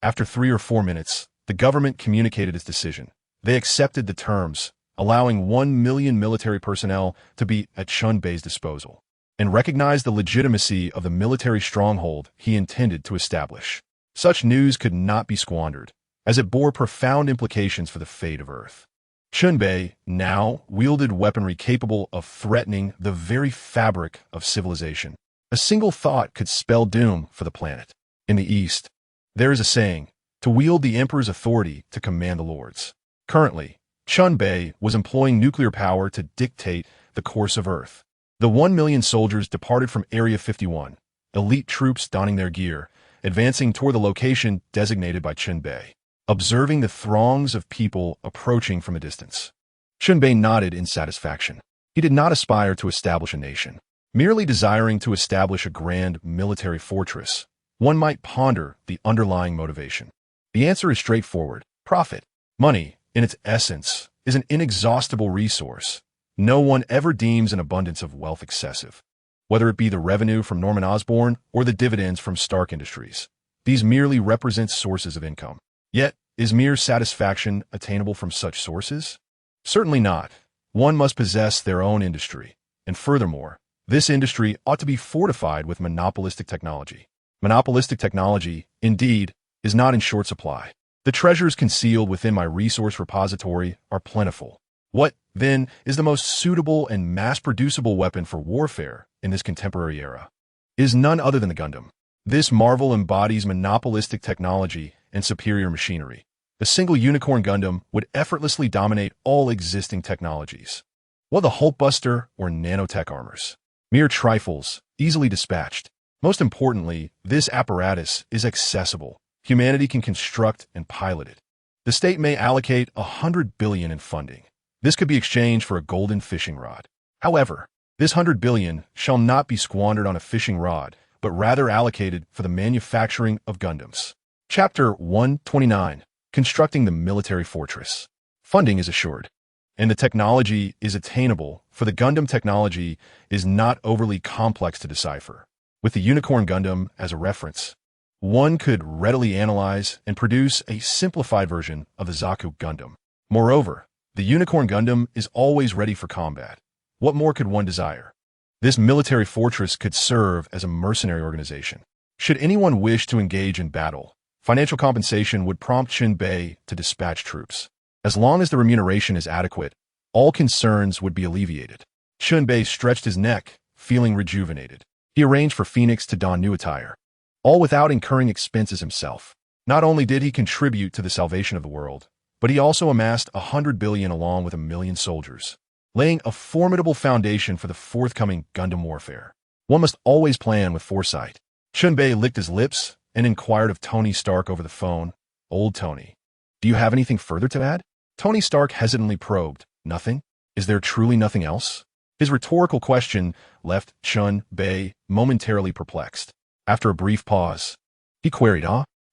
Speaker 1: After 3 or 4 minutes, the government communicated its decision. They accepted the terms, allowing 1 million military personnel to be at Chen Bei's disposal, and recognized the legitimacy of the military stronghold he intended to establish. Such news could not be squandered, as it bore profound implications for the fate of Earth. Chen Bei now wielded weaponry capable of threatening the very fabric of civilization. A single thought could spell doom for the planet. In the East, there is a saying, to wield the Emperor's authority to command the Lord's. Currently, Chen Bei was employing nuclear power to dictate the course of Earth. The 1 million soldiers departed from Area 51, elite troops donning their gear, advancing toward the location designated by Chen Bei, observing the throngs of people approaching from a distance. Chen Bei nodded in satisfaction. He did not aspire to establish a nation, merely desiring to establish a grand military fortress. One might ponder the underlying motivation. The answer is straightforward. Profit. Money, in its essence, is an inexhaustible resource. No one ever deems an abundance of wealth excessive. Whether it be the revenue from Norman Osborn or the dividends from Stark Industries, these merely represent sources of income. Yet, is mere satisfaction attainable from such sources? Certainly not. One must possess their own industry, and furthermore, this industry ought to be fortified with monopolistic technology. Monopolistic technology, indeed, is not in short supply. The treasures concealed within my resource repository are plentiful. What, then, is the most suitable and mass-producible weapon for warfare in this contemporary era? It is none other than the Gundam. This marvel embodies monopolistic technology and superior machinery. The single Unicorn Gundam would effortlessly dominate all existing technologies. What the Hulkbuster or nanotech armors? Mere trifles, easily dispatched. Most importantly, this apparatus is accessible. Humanity can construct and pilot it. The state may allocate $100 billion in funding. This could be exchanged for a golden fishing rod. However, this $100 billion shall not be squandered on a fishing rod, but rather allocated for the manufacturing of Gundams. Chapter 129. Constructing the Military Fortress. Funding is assured, and the technology is attainable, for the Gundam technology is not overly complex to decipher. With the Unicorn Gundam as a reference, one could readily analyze and produce a simplified version of the Zaku Gundam. Moreover, the Unicorn Gundam is always ready for combat. What more could one desire? This military fortress could serve as a mercenary organization. Should anyone wish to engage in battle, financial compensation would prompt Chen Bei to dispatch troops. As long as the remuneration is adequate, all concerns would be alleviated. Chen Bei stretched his neck, feeling rejuvenated. He arranged for Phoenix to don new attire, all without incurring expenses himself. Not only did he contribute to the salvation of the world, but he also amassed $100 billion along with 1 million soldiers, laying a formidable foundation for the forthcoming Gundam warfare. One must always plan with foresight. Chen Bei licked his lips and inquired of Tony Stark over the phone. Old Tony, do you have anything further to add? Tony Stark hesitantly probed. Nothing? Is there truly nothing else? His rhetorical question left Chen Bei momentarily perplexed. After a brief pause, he queried,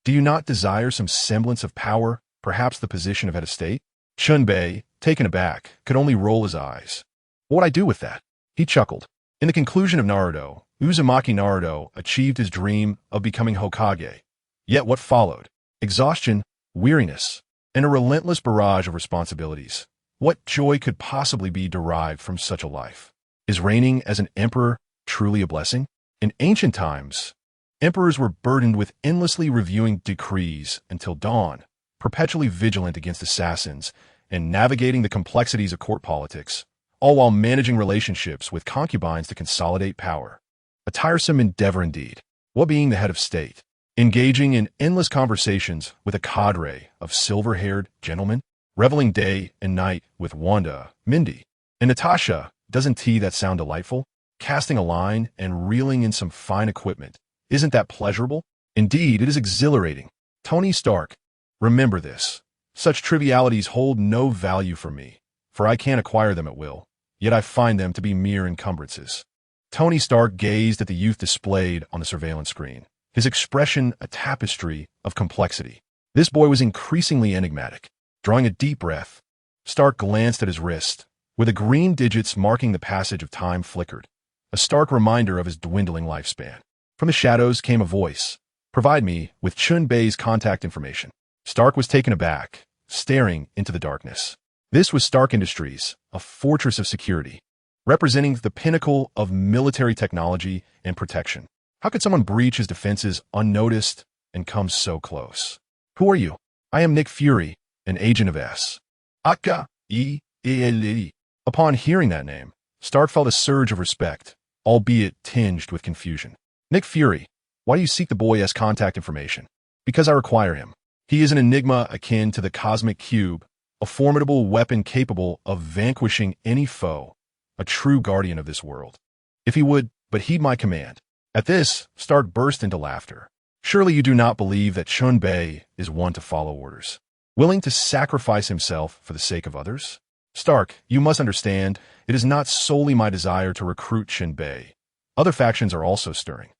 Speaker 1: do you not desire some semblance of power, perhaps the position of head of state? Chen Bei, taken aback, could only roll his eyes. What would I do with that? He chuckled. In the conclusion of Naruto, Uzumaki Naruto achieved his dream of becoming Hokage. Yet what followed? Exhaustion, weariness, and a relentless barrage of responsibilities. What joy could possibly be derived from such a life? Is reigning as an emperor truly a blessing? In ancient times, Emperors were burdened with endlessly reviewing decrees until dawn, perpetually vigilant against assassins and navigating the complexities of court politics, all while managing relationships with concubines to consolidate power. A tiresome endeavor indeed. What being the head of state? Engaging in endless conversations with a cadre of silver-haired gentlemen, reveling day and night with Wanda, Mindy, and Natasha. Doesn't that sound delightful? Casting a line and reeling in some fine equipment. Isn't that pleasurable? Indeed, it is exhilarating. Tony Stark, remember this. Such trivialities hold no value for me, for I can't acquire them at will, yet I find them to be mere encumbrances. Tony Stark gazed at the youth displayed on the surveillance screen, his expression a tapestry of complexity. This boy was increasingly enigmatic. Drawing a deep breath, Stark glanced at his wrist, where the green digits marking the passage of time flickered, a stark reminder of his dwindling lifespan. From the shadows came a voice. Provide me with Chen Bei's contact information. Stark was taken aback, staring into the darkness. This was Stark Industries, a fortress of security, representing the pinnacle of military technology and protection. How could someone breach his defenses unnoticed and come so close? Who are you? I am Nick Fury, an agent of S. Aka-E-L-E. Upon hearing that name, Stark felt a surge of respect, albeit tinged with confusion. Nick Fury, why do you seek the boy's contact information? Because I require him. He is an enigma akin to the cosmic cube, a formidable weapon capable of vanquishing any foe, a true guardian of this world. If he would but heed my command. At this, Stark burst into laughter. Surely you do not believe that Chen Bei is one to follow orders, willing to sacrifice himself for the sake of others? Stark, you must understand, it is not solely my desire to recruit Chen Bei. Other factions are also stirring.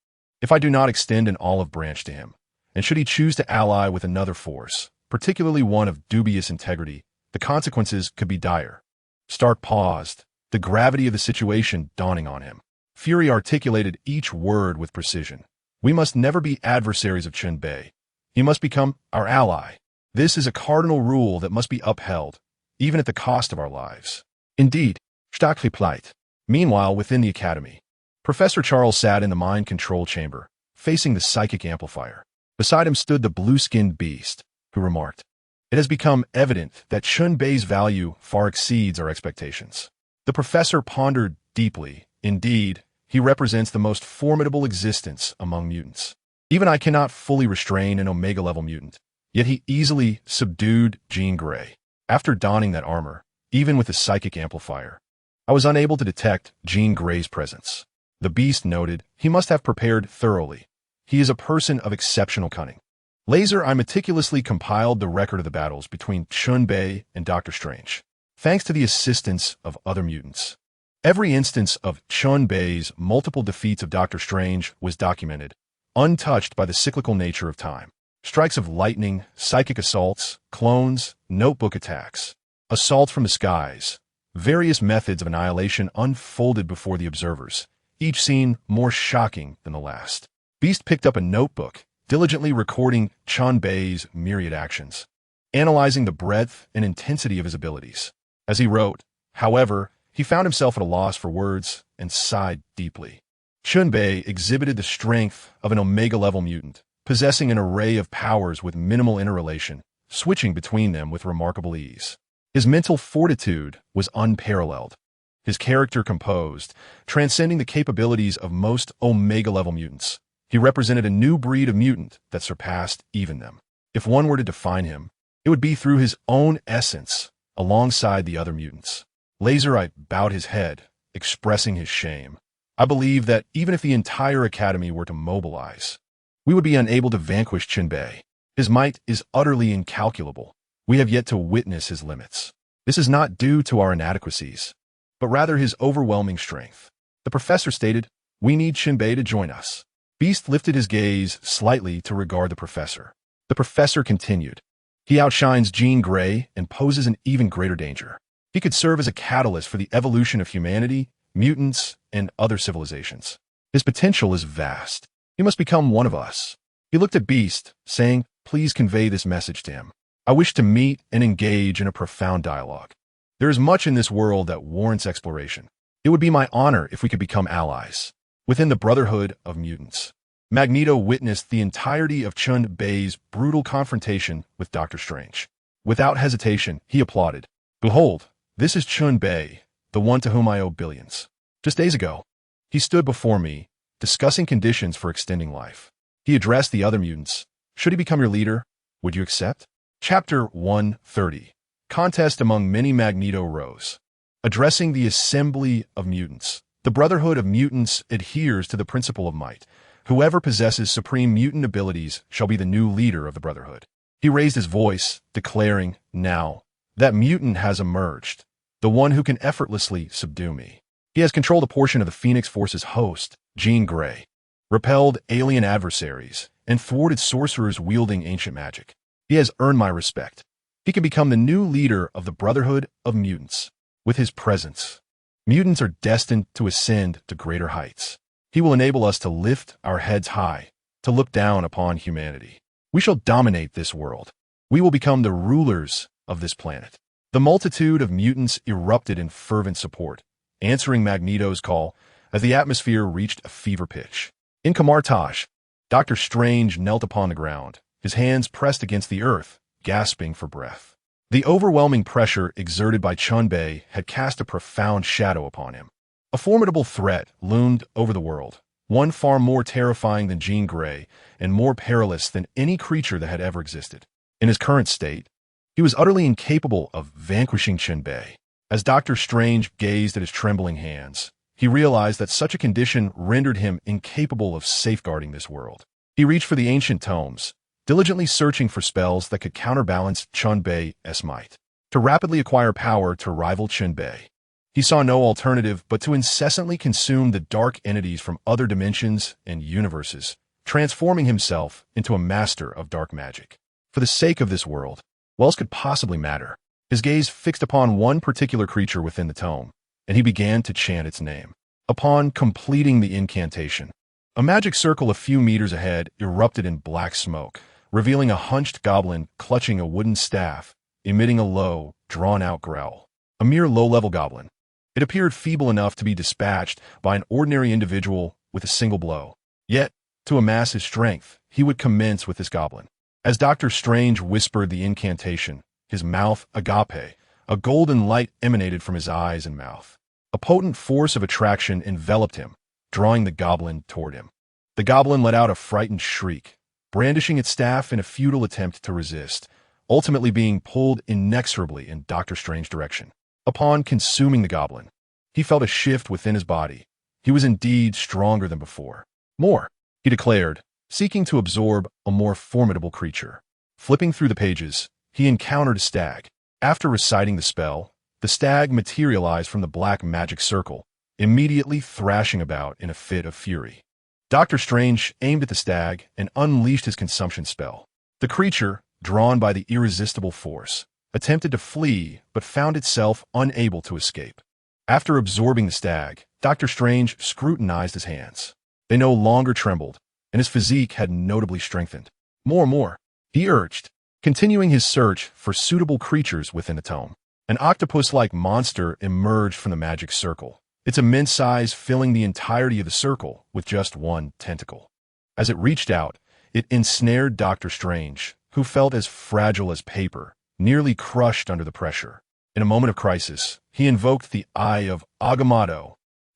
Speaker 1: If I do not extend an olive branch to him, and should he choose to ally with another force, particularly one of dubious integrity, the consequences could be dire. Stark paused, the gravity of the situation dawning on him. Fury articulated each word with precision. We must never be adversaries of Chen Bei. He must become our ally. This is a cardinal rule that must be upheld, even at the cost of our lives. Indeed, Stark replied. Meanwhile, within the academy, Professor Charles sat in the mind control chamber, facing the psychic amplifier. Beside him stood the blue-skinned beast, who remarked, "It has become evident that Chen Bei's value far exceeds our expectations." The professor pondered deeply. Indeed, he represents the most formidable existence among mutants. Even I cannot fully restrain an Omega-level mutant, yet he easily subdued Jean Grey. After donning that armor, even with the psychic amplifier, I was unable to detect Jean Grey's presence. The beast noted, he must have prepared thoroughly. He is a person of exceptional cunning. Laser, I meticulously compiled the record of the battles between Chen Bei and Doctor Strange, thanks to the assistance of other mutants. Every instance of Chen Bei's multiple defeats of Doctor Strange was documented, untouched by the cyclical nature of time. Strikes of lightning, psychic assaults, clones, notebook attacks, assaults from the skies, various methods of annihilation unfolded before the observers, each scene more shocking than the last. Beast picked up a notebook, diligently recording Chen Bei's myriad actions, analyzing the breadth and intensity of his abilities. As he wrote, however, he found himself at a loss for words and sighed deeply. Chen Bei exhibited the strength of an Omega-level mutant, possessing an array of powers with minimal interrelation, switching between them with remarkable ease. His mental fortitude was unparalleled. His character composed, transcending the capabilities of most Omega-level mutants. He represented a new breed of mutant that surpassed even them. If one were to define him, it would be through his own essence, alongside the other mutants. Laser bowed his head, expressing his shame. I believe that even if the entire academy were to mobilize, we would be unable to vanquish Chen Bei. His might is utterly incalculable. We have yet to witness his limits. This is not due to our inadequacies, but rather his overwhelming strength. The professor stated, "We need Chen Bei to join us." Beast lifted his gaze slightly to regard the professor. The professor continued, "He outshines Jean Grey and poses an even greater danger. He could serve as a catalyst for the evolution of humanity, mutants, and other civilizations. His potential is vast. He must become one of us." He looked at Beast, saying, "Please convey this message to him. I wish to meet and engage in a profound dialogue. There is much in this world that warrants exploration. It would be my honor if we could become allies within the Brotherhood of Mutants." Magneto witnessed the entirety of Chen Bei's brutal confrontation with Doctor Strange. Without hesitation, he applauded. Behold, this is Chen Bei, the one to whom I owe billions. Just days ago, he stood before me, discussing conditions for extending life. He addressed the other mutants. Should he become your leader, would you accept? Chapter 130. Contest among many Magneto rose. Addressing the assembly of mutants. The Brotherhood of Mutants adheres to the principle of might. Whoever possesses supreme mutant abilities shall be the new leader of the Brotherhood. He raised his voice, declaring, now, that mutant has emerged, the one who can effortlessly subdue me. He has controlled a portion of the Phoenix Force's host, Jean Grey, repelled alien adversaries, and thwarted sorcerers wielding ancient magic. He has earned my respect. He can become the new leader of the Brotherhood of Mutants. With his presence, mutants are destined to ascend to greater heights. He will enable us to lift our heads high, to look down upon humanity. We shall dominate this world. We will become the rulers of this planet. The multitude of mutants erupted in fervent support, answering Magneto's call as the atmosphere reached a fever pitch. In Kamartaj, Dr. Strange knelt upon the ground, his hands pressed against the earth, gasping for breath. The overwhelming pressure exerted by Chen Bei had cast a profound shadow upon him. A formidable threat loomed over the world, one far more terrifying than Jean Grey and more perilous than any creature that had ever existed. In his current state, he was utterly incapable of vanquishing Chen Bei. As Dr. Strange gazed at his trembling hands, he realized that such a condition rendered him incapable of safeguarding this world. He reached for the ancient tomes, diligently searching for spells that could counterbalance Chen Bei's might. To rapidly acquire power to rival Chen Bei, he saw no alternative but to incessantly consume the dark entities from other dimensions and universes, transforming himself into a master of dark magic. For the sake of this world, what else could possibly matter? His gaze fixed upon one particular creature within the tome, and he began to chant its name. Upon completing the incantation, a magic circle a few meters ahead erupted in black smoke, revealing a hunched goblin clutching a wooden staff, emitting a low, drawn-out growl. A mere low-level goblin. It appeared feeble enough to be dispatched by an ordinary individual with a single blow. Yet, to amass his strength, he would commence with this goblin. As Dr. Strange whispered the incantation, his mouth agape, a golden light emanated from his eyes and mouth. A potent force of attraction enveloped him, drawing the goblin toward him. The goblin let out a frightened shriek, brandishing its staff in a futile attempt to resist, ultimately being pulled inexorably in Dr. Strange's direction. Upon consuming the goblin, he felt a shift within his body. He was indeed stronger than before. More, he declared, seeking to absorb a more formidable creature. Flipping through the pages, he encountered a stag. After reciting the spell, the stag materialized from the black magic circle, immediately thrashing about in a fit of fury. Dr. Strange aimed at the stag and unleashed his consumption spell. The creature, drawn by the irresistible force, attempted to flee but found itself unable to escape. After absorbing the stag, Dr. Strange scrutinized his hands. They no longer trembled, and his physique had notably strengthened. More, he urged, continuing his search for suitable creatures within the tome. An octopus-like monster emerged from the magic circle, its immense size filling the entirety of the circle with just one tentacle. As it reached out, it ensnared Dr. Strange, who felt as fragile as paper, nearly crushed under the pressure. In a moment of crisis, he invoked the Eye of Agamotto,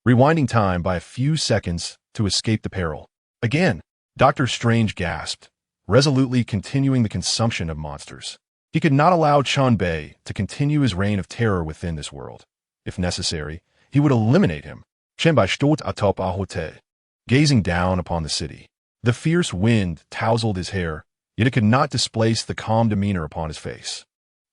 Speaker 1: rewinding time by a few seconds to escape the peril. Again, Dr. Strange gasped, resolutely continuing the consumption of monsters. He could not allow Chen Bei to continue his reign of terror within this world. If necessary, he would eliminate him. Chen Bei stood atop a hotel, gazing down upon the city. The fierce wind tousled his hair, yet it could not displace the calm demeanor upon his face.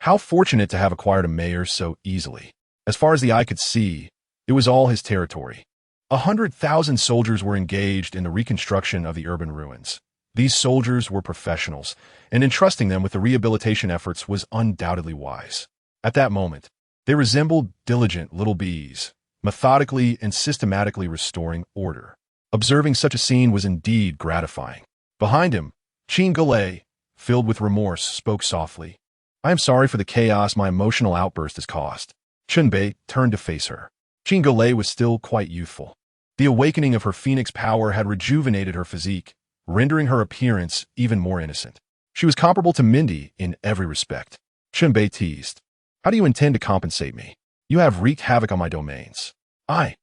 Speaker 1: How fortunate to have acquired a mayor so easily. As far as the eye could see, it was all his territory. 100,000 soldiers were engaged in the reconstruction of the urban ruins. These soldiers were professionals, and entrusting them with the rehabilitation efforts was undoubtedly wise. At that moment, they resembled diligent little bees, methodically and systematically restoring order. Observing such a scene was indeed gratifying. Behind him, Jean Grey, filled with remorse, spoke softly. I am sorry for the chaos my emotional outburst has caused. Chen Bei turned to face her. Jean Grey was still quite youthful. The awakening of her phoenix power had rejuvenated her physique, rendering her appearance even more innocent. She was comparable to Mindy in every respect. Chen Bei teased. How do you intend to compensate me? You have wreaked havoc on my domains. I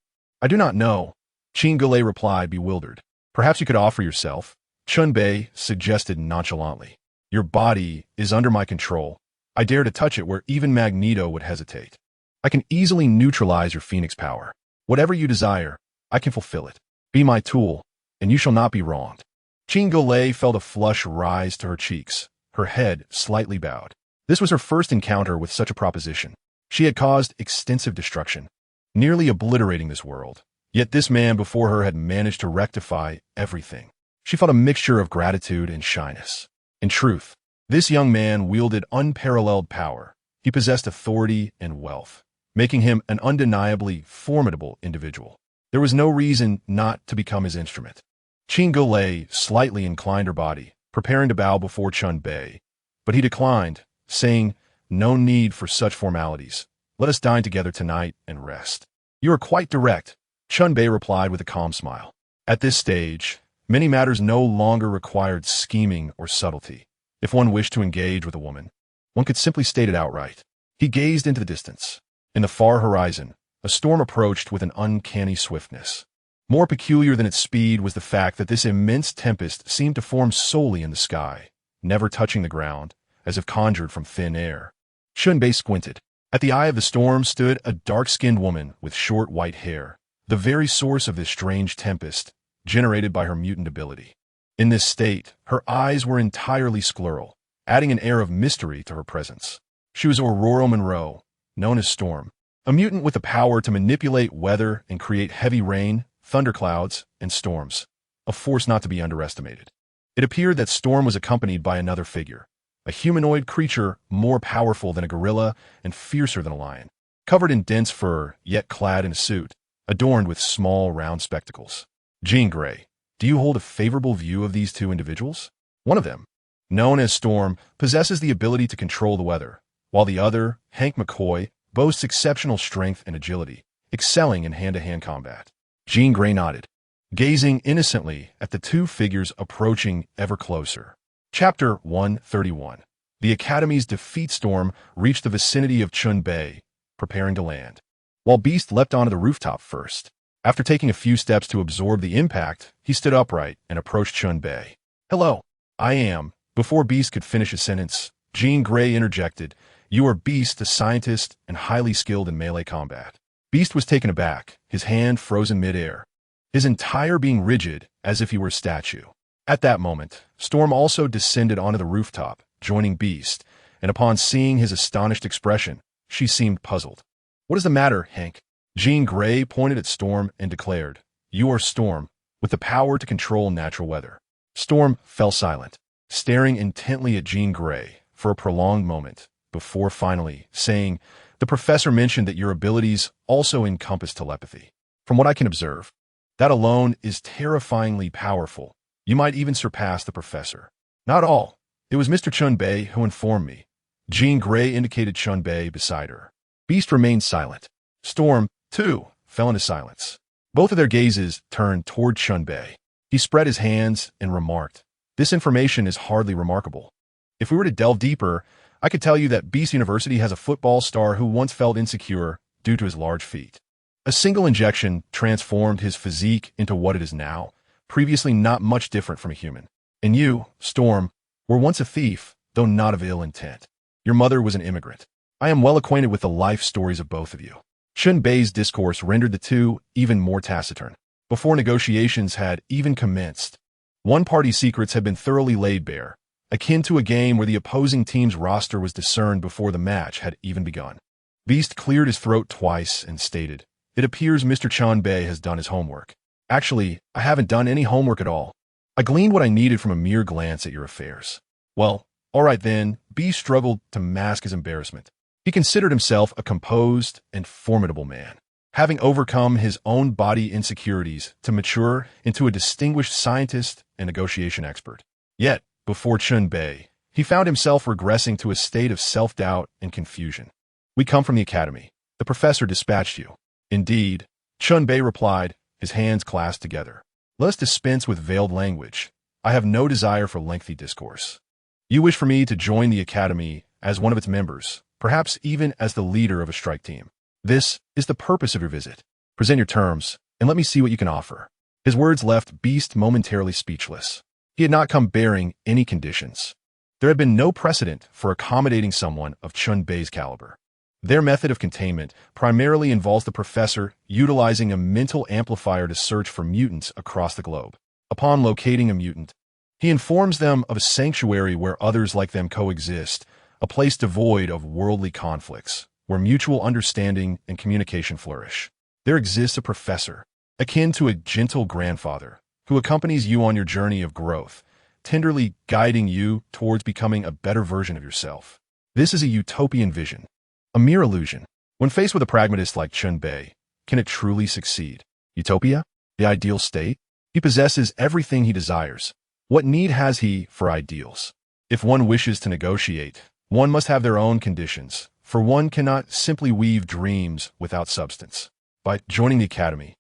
Speaker 1: do not know. Chen Bei replied, bewildered. Perhaps you could offer yourself, Chen Bei suggested nonchalantly. Your body is under my control. I dare to touch it where even Magneto would hesitate. I can easily neutralize your phoenix power. Whatever you desire, I can fulfill it. Be my tool, and you shall not be wronged. Chen Bei felt a flush rise to her cheeks, her head slightly bowed. This was her first encounter with such a proposition. She had caused extensive destruction, nearly obliterating this world. Yet this man before her had managed to rectify everything. She felt a mixture of gratitude and shyness. In truth, this young man wielded unparalleled power. He possessed authority and wealth, making him an undeniably formidable individual. There was no reason not to become his instrument. Chen Bei slightly inclined her body, preparing to bow before Chen Bei, but he declined, saying, no need for such formalities. Let us dine together tonight and rest. You are quite direct, Chen Bei replied with a calm smile. At this stage, many matters no longer required scheming or subtlety. If one wished to engage with a woman, one could simply state it outright. He gazed into the distance. In the far horizon, a storm approached with an uncanny swiftness. More peculiar than its speed was the fact that this immense tempest seemed to form solely in the sky, never touching the ground, as if conjured from thin air. Chen Bei squinted. At the eye of the storm stood a dark-skinned woman with short white hair, the very source of this strange tempest, generated by her mutant ability. In this state, her eyes were entirely scleral, adding an air of mystery to her presence. She was Aurora Monroe, known as Storm, a mutant with the power to manipulate weather and create heavy rain, thunderclouds, and storms, a force not to be underestimated. It appeared that Storm was accompanied by another figure, a humanoid creature more powerful than a gorilla and fiercer than a lion, covered in dense fur, yet clad in a suit, adorned with small, round spectacles. Jean Grey, do you hold a favorable view of these two individuals? One of them, known as Storm, possesses the ability to control the weather, while the other, Hank McCoy, boasts exceptional strength and agility, excelling in hand-to-hand combat. Jean Grey nodded, gazing innocently at the two figures approaching ever closer. Chapter 131. The Academy's defeat. Storm reached the vicinity of Chen Bei, preparing to land. While Beast leapt onto the rooftop first. After taking a few steps to absorb the impact, he stood upright and approached Chen Bei. Hello, I am. Before Beast could finish his sentence, Jean Grey interjected, you are Beast, a scientist and highly skilled in melee combat. Beast was taken aback, his hand frozen mid-air, his entire being rigid as if he were a statue. At that moment, Storm also descended onto the rooftop, joining Beast, and upon seeing his astonished expression, she seemed puzzled. What is the matter, Hank? Jean Grey pointed at Storm and declared, you are Storm, with the power to control natural weather. Storm fell silent, staring intently at Jean Grey for a prolonged moment, before finally saying, the professor mentioned that your abilities also encompass telepathy. From what I can observe, that alone is terrifyingly powerful. You might even surpass the professor. Not all. It was Mr. Chen Bei who informed me. Jean Grey indicated Chen Bei beside her. Beast remained silent. Storm, too, fell into silence. Both of their gazes turned toward Chen Bei. He spread his hands and remarked, this information is hardly remarkable. If we were to delve deeper, I could tell you that Beast University has a football star who once felt insecure due to his large feet. A single injection transformed his physique into what it is now, previously not much different from a human. And you, Storm, were once a thief, though not of ill intent. Your mother was an immigrant. I am well acquainted with the life stories of both of you. Chen Bei's discourse rendered the two even more taciturn. Before negotiations had even commenced, one party's secrets had been thoroughly laid bare, akin to a game where the opposing team's roster was discerned before the match had even begun. Beast cleared his throat twice and stated, it appears Mr. Chen Bei has done his homework. Actually, I haven't done any homework at all. I gleaned what I needed from a mere glance at your affairs. Well, all right then, Beast struggled to mask his embarrassment. He considered himself a composed and formidable man, having overcome his own body insecurities to mature into a distinguished scientist and negotiation expert. Yet, before Chen Bei, he found himself regressing to a state of self-doubt and confusion. We come from the academy. The professor dispatched you. Indeed, Chen Bei replied, his hands clasped together. Let us dispense with veiled language. I have no desire for lengthy discourse. You wish for me to join the Academy as one of its members, perhaps even as the leader of a strike team. This is the purpose of your visit. Present your terms, and let me see what you can offer. His words left Beast momentarily speechless. He had not come bearing any conditions. There had been no precedent for accommodating someone of Chen Bei's caliber. Their method of containment primarily involves the professor utilizing a mental amplifier to search for mutants across the globe. Upon locating a mutant, he informs them of a sanctuary where others like them coexist, a place devoid of worldly conflicts, where mutual understanding and communication flourish. There exists a professor, akin to a gentle grandfather, who accompanies you on your journey of growth, tenderly guiding you towards becoming a better version of yourself. This is a utopian vision, a mere illusion. When faced with a pragmatist like Chen Bei, can it truly succeed? Utopia? The ideal state? He possesses everything he desires. What need has he for ideals? If one wishes to negotiate, one must have their own conditions, for one cannot simply weave dreams without substance. By joining the Academy,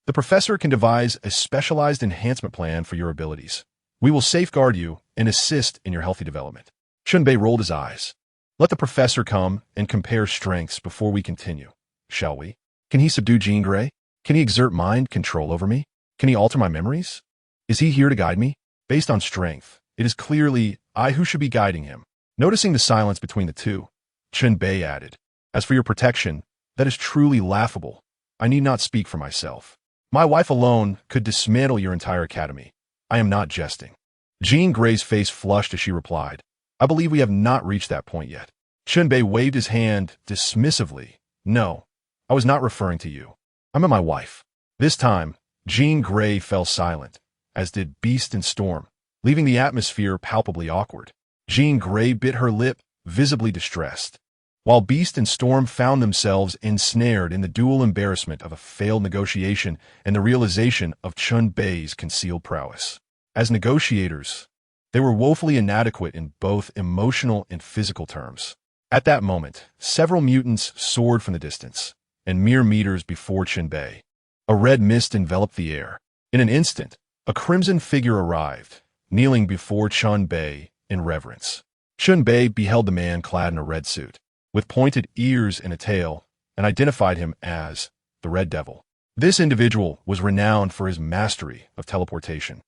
Speaker 1: the professor can devise a specialized enhancement plan for your abilities. We will safeguard you and assist in your healthy development. Chen Bei rolled his eyes. Let the professor come and compare strengths before we continue, shall we? Can he subdue Jean Grey? Can he exert mind control over me? Can he alter my memories? Is he here to guide me? Based on strength, it is clearly I who should be guiding him. Noticing the silence between the two, Chen Bei added, as for your protection, that is truly laughable. I need not speak for myself. My wife alone could dismantle your entire academy. I am not jesting. Jean Grey's face flushed as she replied, I believe we have not reached that point yet. Chen Bei waved his hand dismissively. No, I was not referring to you. I meant my wife. This time, Jean Grey fell silent, as did Beast and Storm, leaving the atmosphere palpably awkward. Jean Grey bit her lip, visibly distressed, while Beast and Storm found themselves ensnared in the dual embarrassment of a failed negotiation and the realization of Chen Bei's concealed prowess. As negotiators, they were woefully inadequate in both emotional and physical terms. At that moment, several mutants soared from the distance, and mere meters before Chen Bei, a red mist enveloped the air. In an instant, a crimson figure arrived, kneeling before Chen Bei in reverence. Chen Bei beheld the man clad in a red suit, with pointed ears and a tail, and identified him as the Red Devil. This individual was renowned for his mastery of teleportation,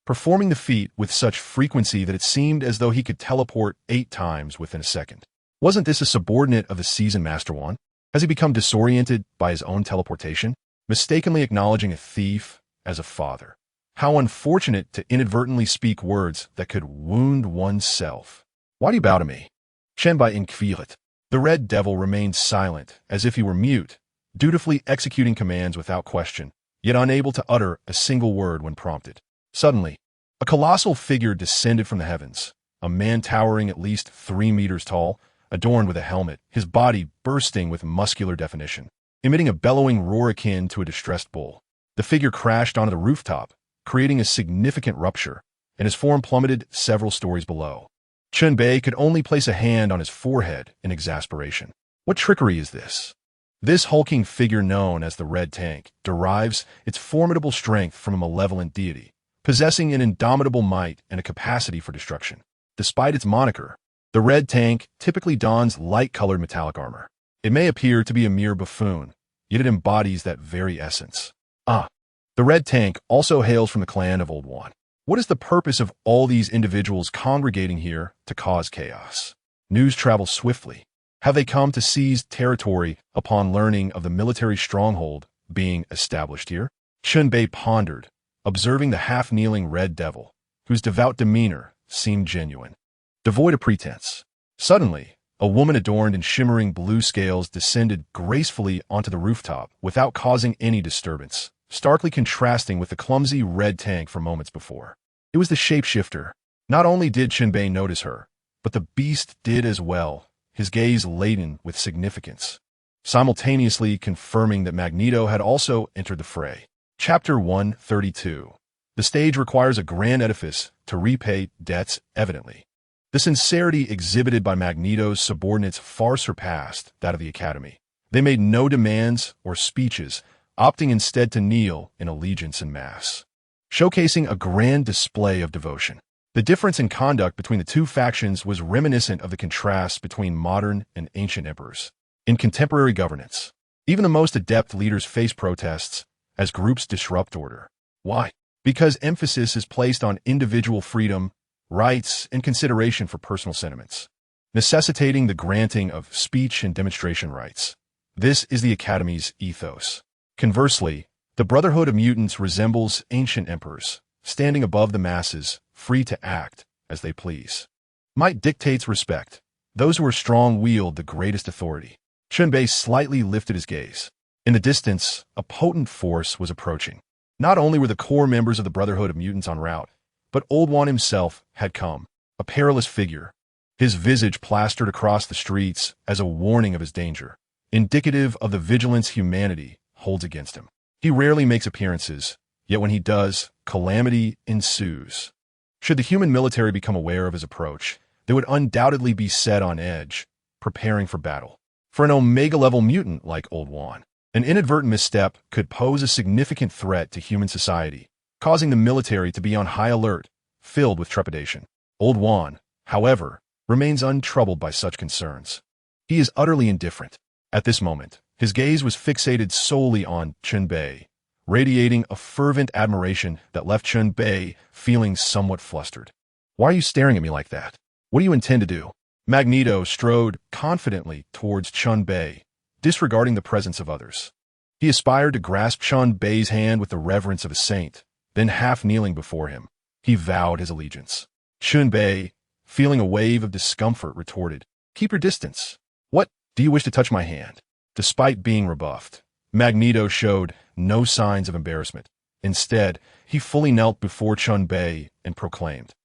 Speaker 1: performing the feat with such frequency that it seemed as though he could teleport 8 times within a second. Wasn't this a subordinate of the seasoned Master One? Has he become disoriented by his own teleportation, mistakenly acknowledging a thief as a father? How unfortunate to inadvertently speak words that could wound oneself. Why do you bow to me? Chen Bei inquired. The Red Devil remained silent, as if he were mute, dutifully executing commands without question, yet unable to utter a single word when prompted. Suddenly, a colossal figure descended from the heavens, a man towering at least 3 meters tall, adorned with a helmet, his body bursting with muscular definition, emitting a bellowing roar akin to a distressed bull. The figure crashed onto the rooftop, creating a significant rupture, and his form plummeted several stories below. Chen Bei could only place a hand on his forehead in exasperation. What trickery is this? This hulking figure known as the Red Tank derives its formidable strength from a malevolent deity, possessing an indomitable might and a capacity for destruction. Despite its moniker, the Red Tank typically dons light-colored metallic armor. It may appear to be a mere buffoon, yet it embodies that very essence. The Red Tank also hails from the clan of Old One. What is the purpose of all these individuals congregating here to cause chaos? News travels swiftly. Have they come to seize territory upon learning of the military stronghold being established here? Chen Bei pondered, observing the half-kneeling Red Devil, whose devout demeanor seemed genuine, devoid of pretense. Suddenly, a woman adorned in shimmering blue scales descended gracefully onto the rooftop without causing any disturbance, starkly contrasting with the clumsy Red Tank from moments before. It was the shapeshifter. Not only did Chen Bei notice her, but the beast did as well, his gaze laden with significance, simultaneously confirming that Magneto had also entered the fray. Chapter 132. The stage requires a grand edifice to repay debts evidently. The sincerity exhibited by Magneto's subordinates far surpassed that of the Academy. They made no demands or speeches, opting instead to kneel in allegiance en masse. showcasing a grand display of devotion. The difference in conduct between the two factions was reminiscent of the contrast between modern and ancient emperors. In contemporary governance, even the most adept leaders face protests as groups disrupt order. Why? Because emphasis is placed on individual freedom, rights, and consideration for personal sentiments, necessitating the granting of speech and demonstration rights. This is the Academy's ethos. Conversely, the Brotherhood of Mutants resembles ancient emperors, standing above the masses, free to act as they please. Might dictates respect. Those who are strong wield the greatest authority. Chen Bei slightly lifted his gaze. In the distance, a potent force was approaching. Not only were the core members of the Brotherhood of Mutants en route, but Old One himself had come, a perilous figure, his visage plastered across the streets as a warning of his danger, indicative of the vigilance humanity holds against him. He rarely makes appearances, yet when he does, calamity ensues. Should the human military become aware of his approach, they would undoubtedly be set on edge, preparing for battle. For an Omega-level mutant like Old One, an inadvertent misstep could pose a significant threat to human society, causing the military to be on high alert, filled with trepidation. Old One, however, remains untroubled by such concerns. He is utterly indifferent. At this moment, his gaze was fixated solely on Chen Bei, radiating a fervent admiration that left Chen Bei feeling somewhat flustered. Why are you staring at me like that? What do you intend to do? Magneto strode confidently towards Chen Bei, disregarding the presence of others. He aspired to grasp Chen Bei's hand with the reverence of a saint, then half kneeling before him, he vowed his allegiance. Chen Bei, feeling a wave of discomfort, retorted, "Keep your distance. What? Do you wish to touch my hand?" Despite being rebuffed, Magneto showed no signs of embarrassment. Instead, he fully knelt before Chen Bei and proclaimed,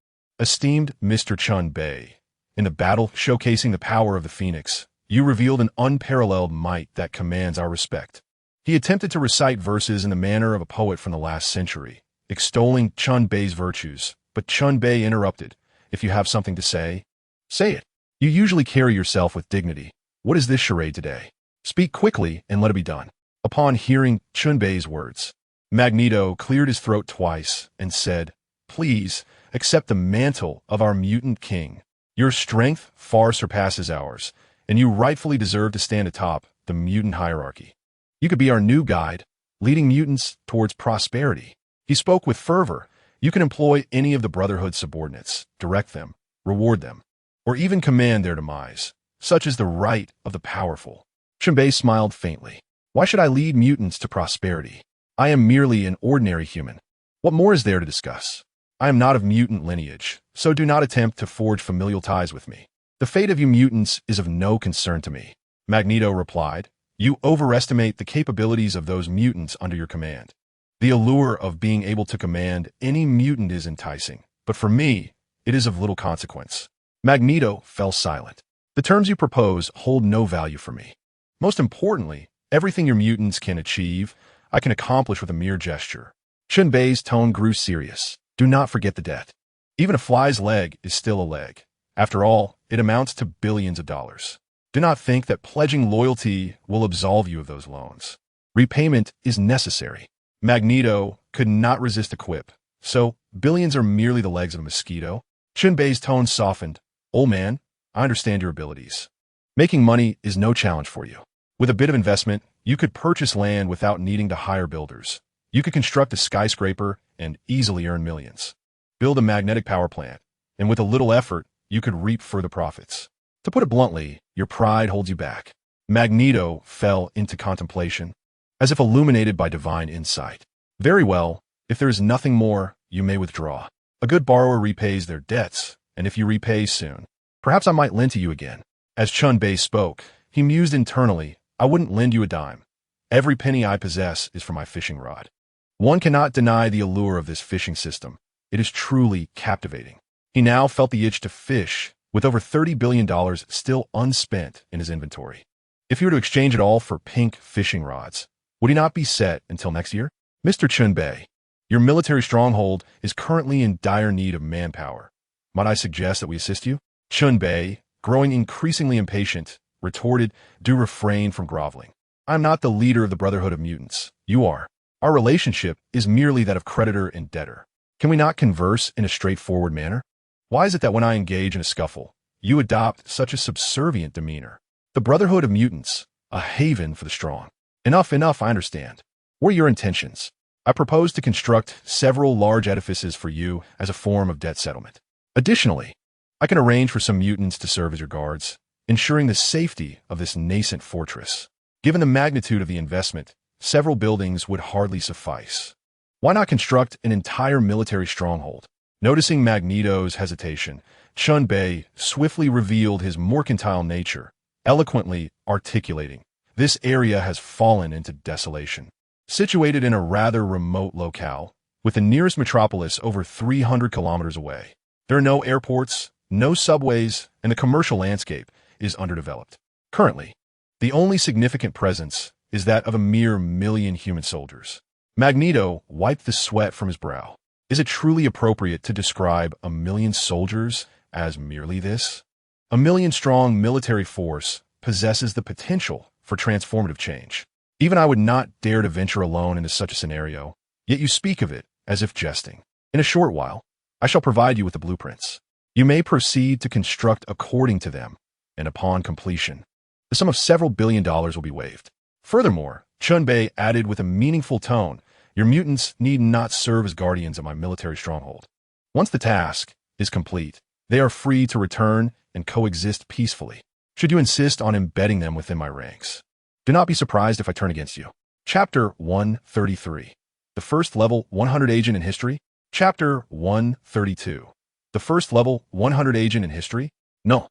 Speaker 1: "Esteemed Mr. Chen Bei, in the battle showcasing the power of the Phoenix, you revealed an unparalleled might that commands our respect." He attempted to recite verses in the manner of a poet from the last century, extolling Chen Bei's virtues, but Chen Bei interrupted, "If you have something to say, say it. You usually carry yourself with dignity. What is this charade today? Speak quickly and let it be done." Upon hearing Chen Bei's words, Magneto cleared his throat twice and said, "Please accept the mantle of our mutant king. Your strength far surpasses ours, and you rightfully deserve to stand atop the mutant hierarchy. You could be our new guide, leading mutants towards prosperity." He spoke with fervor. "You can employ any of the Brotherhood's subordinates, direct them, reward them, or even command their demise. Such is the right of the powerful." Chen Bei smiled faintly. "Why should I lead mutants to prosperity? I am merely an ordinary human. What more is there to discuss? I am not of mutant lineage, so do not attempt to forge familial ties with me. The fate of you mutants is of no concern to me." Magneto replied, "You overestimate the capabilities of those mutants under your command. The allure of being able to command any mutant is enticing, but for me, it is of little consequence." Magneto fell silent. "The terms you propose hold no value for me. Most importantly, everything your mutants can achieve, I can accomplish with a mere gesture." Chen Bei's tone grew serious. "Do not forget the debt. Even a fly's leg is still a leg. After all, it amounts to billions of dollars. Do not think that pledging loyalty will absolve you of those loans. Repayment is necessary." Magneto could not resist a quip. "So, billions are merely the legs of a mosquito?" Chen Bei's tone softened. "Old man, I understand your abilities. Making money is no challenge for you. With a bit of investment, you could purchase land without needing to hire builders. You could construct a skyscraper and easily earn millions. Build a magnetic power plant, and with a little effort, you could reap further profits. To put it bluntly, your pride holds you back." Magneto fell into contemplation, as if illuminated by divine insight. "Very well, if there is nothing more, you may withdraw. A good borrower repays their debts, and if you repay soon, perhaps I might lend to you again." As Chen Bei spoke, he mused internally, "I wouldn't lend you a dime. Every penny I possess is for my fishing rod." One cannot deny the allure of this fishing system. It is truly captivating. He now felt the itch to fish, with over $30 billion still unspent in his inventory. If he were to exchange it all for pink fishing rods, would he not be set until next year? "Mr. Chen Bei, your military stronghold is currently in dire need of manpower. Might I suggest that we assist you?" Chen Bei, growing increasingly impatient, retorted, "Do refrain from groveling. I am not the leader of the Brotherhood of Mutants. You are. Our relationship is merely that of creditor and debtor. Can we not converse in a straightforward manner? Why is it that when I engage in a scuffle, you adopt such a subservient demeanor? The Brotherhood of Mutants, a haven for the strong. Enough, I understand. What are your intentions? I propose to construct several large edifices for you as a form of debt settlement. Additionally, I can arrange for some mutants to serve as your guards, ensuring the safety of this nascent fortress. Given the magnitude of the investment, several buildings would hardly suffice. Why not construct an entire military stronghold? Noticing Magneto's hesitation, Chen Bei swiftly revealed his mercantile nature, eloquently articulating, "This area has fallen into desolation. Situated in a rather remote locale, with the nearest metropolis over 300 kilometers away. There are no airports, no subways, and the commercial landscape is underdeveloped. Currently, the only significant presence is that of a mere 1,000,000 human soldiers." Magneto wiped the sweat from his brow. Is it truly appropriate to describe 1,000,000 soldiers as merely this? 1,000,000-strong military force possesses the potential for transformative change. Even I would not dare to venture alone into such a scenario, yet you speak of it as if jesting. In a short while, I shall provide you with the blueprints. You may proceed to construct according to them, and upon completion, the sum of several $billion will be waived. Furthermore, Chen Bei added with a meaningful tone, your mutants need not serve as guardians of my military stronghold. Once the task is complete, they are free to return and coexist peacefully, should you insist on embedding them within my ranks. Do not be surprised if I turn against you. Chapter 133. The first level 100 agent in history? Chapter 132. The first level 100 agent in history? No,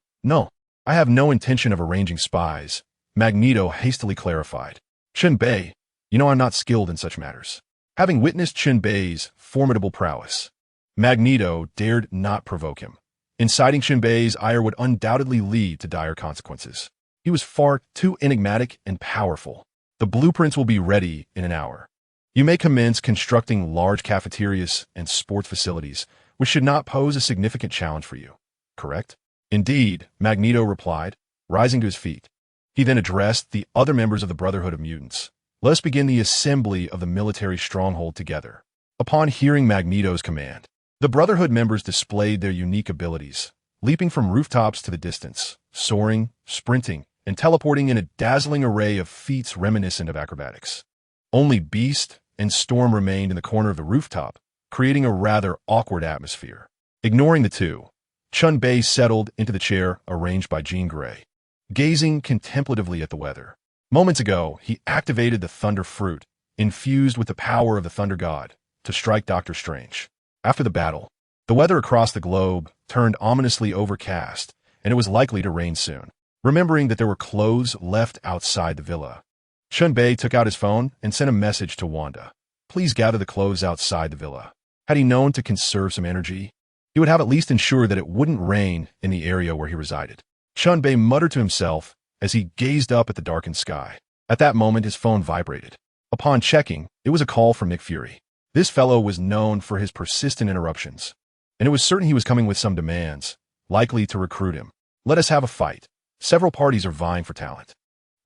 Speaker 1: I have no intention of arranging spies, Magneto hastily clarified. Chen Bei, you know I'm not skilled in such matters. Having witnessed Chen Bei's formidable prowess, Magneto dared not provoke him. Inciting Chen Bei's ire would undoubtedly lead to dire consequences. He was far too enigmatic and powerful. The blueprints will be ready in an hour. You may commence constructing large cafeterias and sports facilities, which should not pose a significant challenge for you. Correct? Indeed, Magneto replied, rising to his feet. He then addressed the other members of the Brotherhood of Mutants. Let us begin the assembly of the military stronghold together. Upon hearing Magneto's command, the Brotherhood members displayed their unique abilities, leaping from rooftops to the distance, soaring, sprinting, and teleporting in a dazzling array of feats reminiscent of acrobatics. Only Beast and Storm remained in the corner of the rooftop, creating a rather awkward atmosphere. Ignoring the two, Chen Bei settled into the chair arranged by Jean Grey, gazing contemplatively at the weather. Moments ago, he activated the Thunder Fruit, infused with the power of the Thunder God, to strike Doctor Strange. After the battle, the weather across the globe turned ominously overcast, and it was likely to rain soon. Remembering that there were clothes left outside the villa, Chen Bei took out his phone and sent a message to Wanda. Please gather the clothes outside the villa. Had he known to conserve some energy, he would have at least ensured that it wouldn't rain in the area where he resided. Chen Bei muttered to himself as he gazed up at the darkened sky. At that moment, his phone vibrated. Upon checking, it was a call from Nick Fury. This fellow was known for his persistent interruptions, and it was certain he was coming with some demands, likely to recruit him. Let us have a fight. Several parties are vying for talent.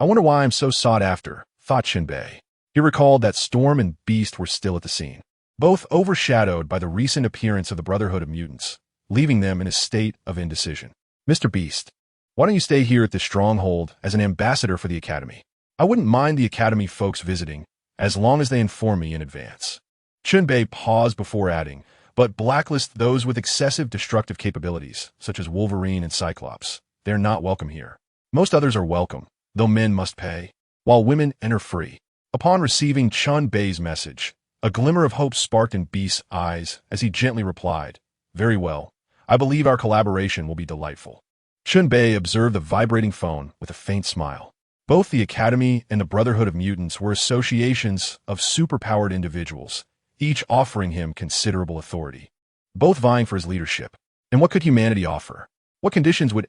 Speaker 1: I wonder why I'm so sought after, thought Chen Bei. He recalled that Storm and Beast were still at the scene, both overshadowed by the recent appearance of the Brotherhood of Mutants, leaving them in a state of indecision. Mr. Beast, why don't you stay here at this stronghold as an ambassador for the Academy? I wouldn't mind the Academy folks visiting, as long as they inform me in advance. Chen Bei paused before adding, but blacklist those with excessive destructive capabilities, such as Wolverine and Cyclops. They're not welcome here. Most others are welcome, though men must pay, while women enter free. Upon receiving Chen Bei's message, a glimmer of hope sparked in Beast's eyes as he gently replied, Very well. I believe our collaboration will be delightful. Chen Bei observed the vibrating phone with a faint smile. Both the Academy and the Brotherhood of Mutants were associations of superpowered individuals, each offering him considerable authority, both vying for his leadership. And what could humanity offer? What conditions would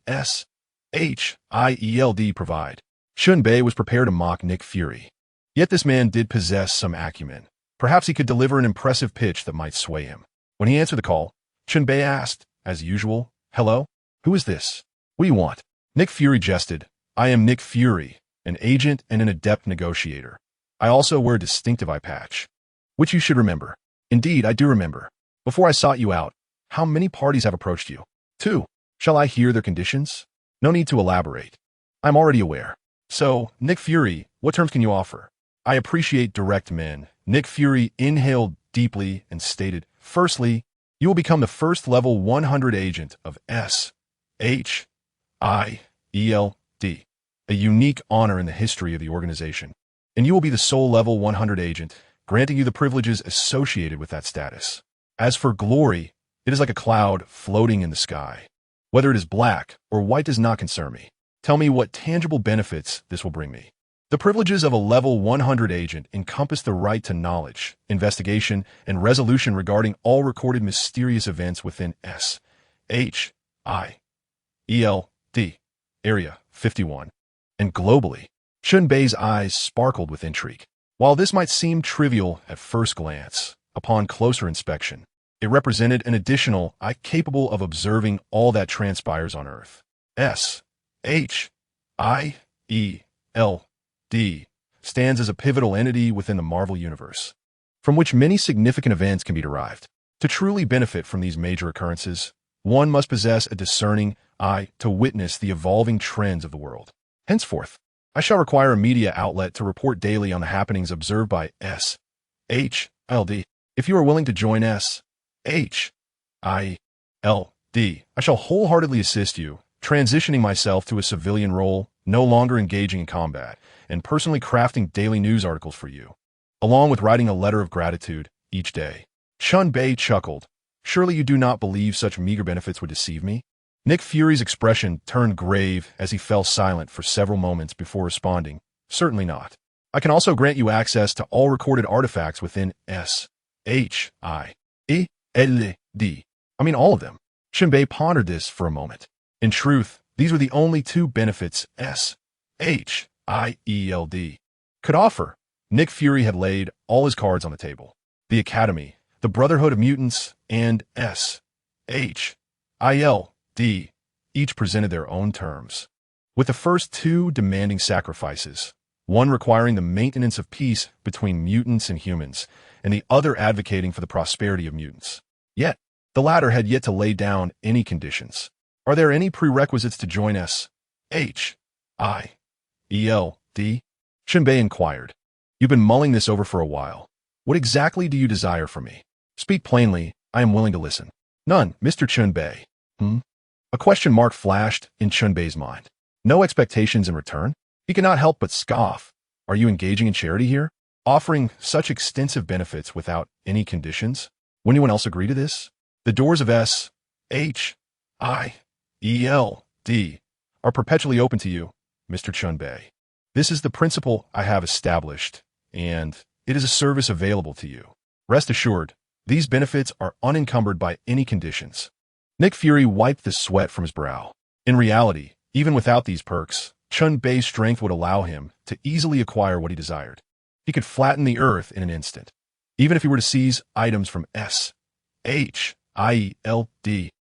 Speaker 1: SHIELD provide? Chen Bei was prepared to mock Nick Fury. Yet this man did possess some acumen. Perhaps he could deliver an impressive pitch that might sway him. When he answered the call, Chen Bei asked, as usual, Hello? Who is this? What do you want? Nick Fury jested. I am Nick Fury, an agent and an adept negotiator. I also wear a distinctive eye patch. which you should remember. Indeed, I do remember. Before I sought you out, how many parties have approached you? 2. Shall I hear their conditions? No need to elaborate. I'm already aware. So, Nick Fury, what terms can you offer? I appreciate direct men. Nick Fury inhaled deeply and stated, firstly, you will become the first level 100 agent of SHIELD, a unique honor in the history of the organization. And you will be the sole level 100 agent, granting you the privileges associated with that status. As for glory, it is like a cloud floating in the sky. Whether it is black or white does not concern me. Tell me what tangible benefits this will bring me. The privileges of a level 100 agent encompass the right to knowledge, investigation, and resolution regarding all recorded mysterious events within SHIELD, Area 51, and globally. Chen Bei's eyes sparkled with intrigue. While this might seem trivial at first glance, upon closer inspection, it represented an additional eye capable of observing all that transpires on Earth. SHIELD stands as a pivotal entity within the Marvel Universe, from which many significant events can be derived. To truly benefit from these major occurrences, one must possess a discerning eye to witness the evolving trends of the world. Henceforth, I shall require a media outlet to report daily on the happenings observed by SHIELD. If you are willing to join SHIELD, I shall wholeheartedly assist you, transitioning myself to a civilian role, no longer engaging in combat, and personally crafting daily news articles for you, along with writing a letter of gratitude each day. Chen Bei chuckled. Surely you do not believe such meager benefits would deceive me? Nick Fury's expression turned grave as he fell silent for several moments before responding, certainly not. I can also grant you access to all recorded artifacts within SHIELD. I mean all of them. Chen Bei pondered this for a moment. In truth, these were the only two benefits SHIELD could offer. Nick Fury had laid all his cards on the table. The Academy, the Brotherhood of Mutants, and SHIELD each presented their own terms, with the first two demanding sacrifices, one requiring the maintenance of peace between mutants and humans, and the other advocating for the prosperity of mutants. Yet, the latter had yet to lay down any conditions. Are there any prerequisites to join SHIELD? Chen Bei inquired. You've been mulling this over for a while. What exactly do you desire from me? Speak plainly, I am willing to listen. None, Mr. Chen Bei. A question mark flashed in Chen Bei's mind. No expectations in return? He could not help but scoff. Are you engaging in charity here? Offering such extensive benefits without any conditions? Will anyone else agree to this? The doors of SHIELD are perpetually open to you, Mr. Chen Bei. This is the principle I have established, and it is a service available to you. Rest assured, these benefits are unencumbered by any conditions. Nick Fury wiped the sweat from his brow. In reality, even without these perks, Chen Bei's strength would allow him to easily acquire what he desired. He could flatten the earth in an instant, even if he were to seize items from SHIELD.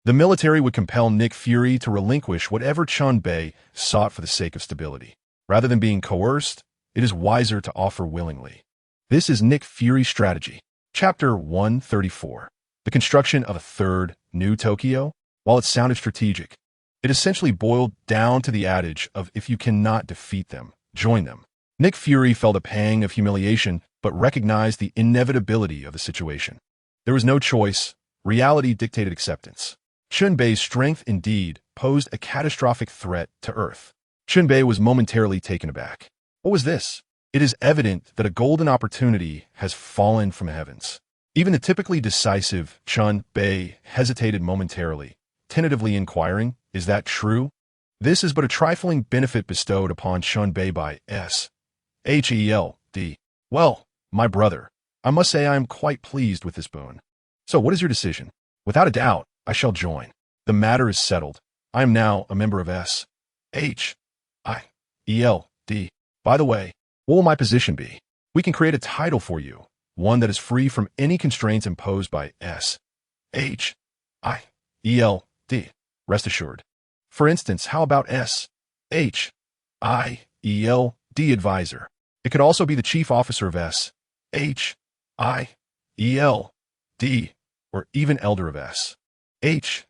Speaker 1: The military would compel Nick Fury to relinquish whatever Chen Bei sought for the sake of stability. Rather than being coerced, it is wiser to offer willingly. This is Nick Fury's strategy. Chapter 134. The construction of a third New Tokyo. While it sounded strategic, it essentially boiled down to the adage of if you cannot defeat them, join them. Nick Fury felt a pang of humiliation, but recognized the inevitability of the situation. There was no choice. Reality dictated acceptance. Chen Bei's strength indeed posed a catastrophic threat to Earth. Chen Bei was momentarily taken aback. What was this? It is evident that a golden opportunity has fallen from the heavens. Even the typically decisive Chen Bei hesitated momentarily, tentatively inquiring, is that true? This is but a trifling benefit bestowed upon Chen Bei by SHIELD. Well, my brother, I must say I am quite pleased with this boon. So what is your decision? Without a doubt, I shall join. The matter is settled. I am now a member of SHIELD. By the way, what will my position be? We can create a title for you, one that is free from any constraints imposed by SHIELD. Rest assured. For instance, how about SHIELD advisor? It could also be the chief officer of SHIELD. I-E-L-D, or even elder of S. H-I-E-L-D.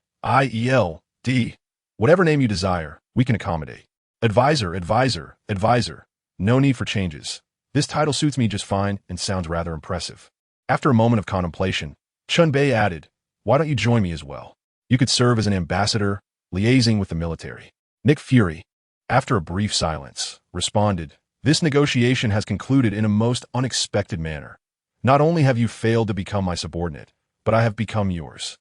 Speaker 1: Whatever name you desire, we can accommodate. Advisor, advisor, advisor. No need for changes. This title suits me just fine and sounds rather impressive. After a moment of contemplation, Chen Bei added, "Why don't you join me as well? You could serve as an ambassador, liaising with the military." Nick Fury, after a brief silence, responded, "This negotiation has concluded in a most unexpected manner. Not only have you failed to become my subordinate, but I have become yours."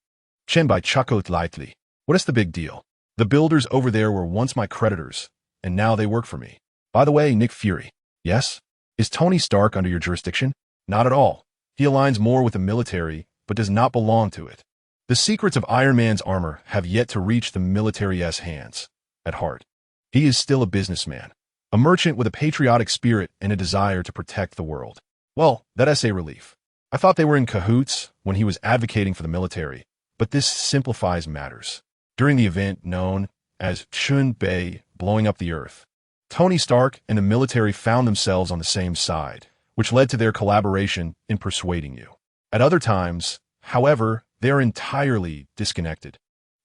Speaker 1: Chen Bei chuckled lightly. "What is the big deal? The builders over there were once my creditors, and now they work for me. By the way, Nick Fury, yes? Is Tony Stark under your jurisdiction? Not at all. He aligns more with the military, but does not belong to it. The secrets of Iron Man's armor have yet to reach the military's hands. At heart, he is still a businessman, a merchant with a patriotic spirit and a desire to protect the world. Well, that's a relief. I thought they were in cahoots when he was advocating for the military, but this simplifies matters. During the event known as Chen Bei blowing up the Earth, Tony Stark and the military found themselves on the same side, which led to their collaboration in persuading you. At other times, however, they are entirely disconnected,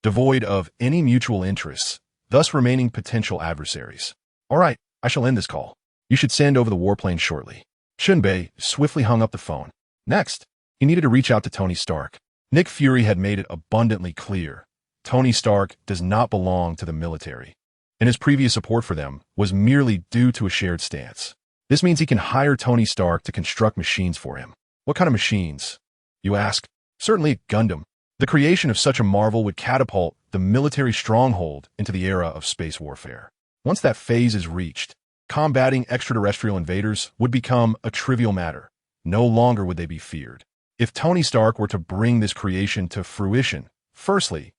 Speaker 1: devoid of any mutual interests, thus remaining potential adversaries. All right, I shall end this call. You should send over the warplane shortly." Chen Bei swiftly hung up the phone. Next, he needed to reach out to Tony Stark. Nick Fury had made it abundantly clear Tony Stark does not belong to the military, and his previous support for them was merely due to a shared stance. This means he can hire Tony Stark to construct machines for him. What kind of machines, you ask? Certainly a Gundam. The creation of such a marvel would catapult the military stronghold into the era of space warfare. Once that phase is reached, combating extraterrestrial invaders would become a trivial matter. No longer would they be feared. If Tony Stark were to bring this creation to fruition, firstly,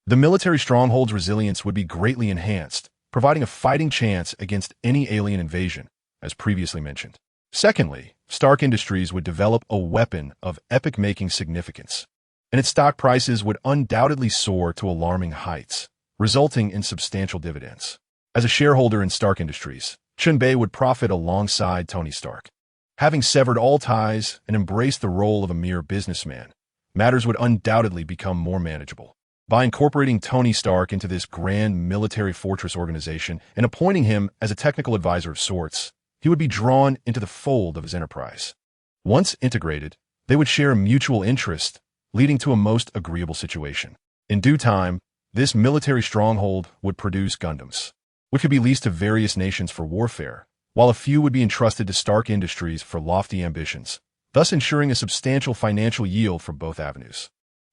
Speaker 1: the military stronghold's resilience would be greatly enhanced, providing a fighting chance against any alien invasion, as previously mentioned. Secondly, Stark Industries would develop a weapon of epic-making significance, and its stock prices would undoubtedly soar to alarming heights, resulting in substantial dividends. As a shareholder in Stark Industries, Chen Bei would profit alongside Tony Stark. Having severed all ties and embraced the role of a mere businessman, matters would undoubtedly become more manageable. By incorporating Tony Stark into this grand military fortress organization and appointing him as a technical advisor of sorts, he would be drawn into the fold of his enterprise. Once integrated, they would share a mutual interest, leading to a most agreeable situation. In due time, this military stronghold would produce Gundams, which could be leased to various nations for warfare, while a few would be entrusted to Stark Industries for lofty ambitions, thus ensuring a substantial financial yield from both avenues.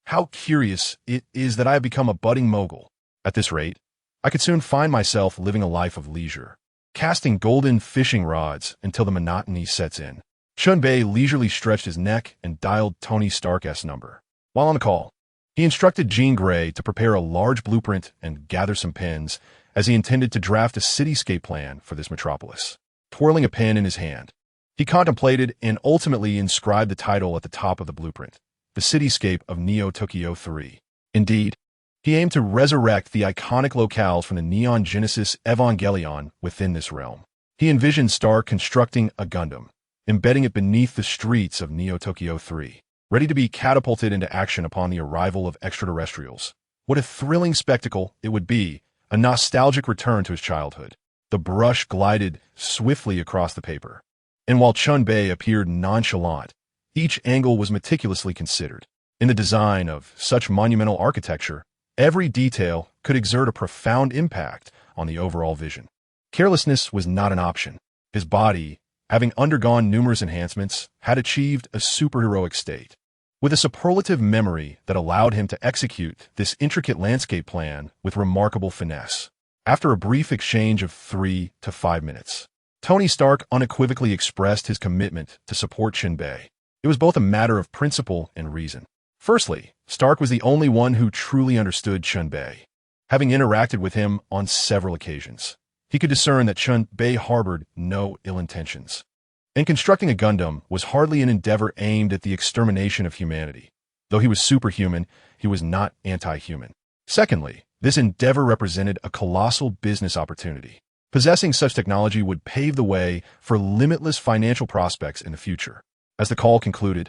Speaker 1: How curious it is that I have become a budding mogul. At this rate, I could soon find myself living a life of leisure, casting golden fishing rods until the monotony sets in. Chen Bei leisurely stretched his neck and dialed Tony Stark's number. While on the call, he instructed Jean Grey to prepare a large blueprint and gather some pens, as he intended to draft a cityscape plan for this metropolis. Twirling a pen in his hand, he contemplated and ultimately inscribed the title at the top of the blueprint, The Cityscape of Neo-Tokyo 3. Indeed, he aimed to resurrect the iconic locales from the Neon Genesis Evangelion within this realm. He envisioned Stark constructing a Gundam, embedding it beneath the streets of Neo-Tokyo 3, ready to be catapulted into action upon the arrival of extraterrestrials. What a thrilling spectacle it would be, a nostalgic return to his childhood. The brush glided swiftly across the paper, and while Chen Bei appeared nonchalant, each angle was meticulously considered. In the design of such monumental architecture, every detail could exert a profound impact on the overall vision. Carelessness was not an option. His body, having undergone numerous enhancements, had achieved a superheroic state, with a superlative memory that allowed him to execute this intricate landscape plan with remarkable finesse. After a brief exchange of 3 to 5 minutes, Tony Stark unequivocally expressed his commitment to support Chen Bei. It was both a matter of principle and reason. Firstly, Stark was the only one who truly understood Chen Bei. Having interacted with him on several occasions, he could discern that Chen Bei harbored no ill intentions. And constructing a Gundam was hardly an endeavor aimed at the extermination of humanity. Though he was superhuman, he was not anti-human. Secondly, this endeavor represented a colossal business opportunity. Possessing such technology would pave the way for limitless financial prospects in the future. As the call concluded,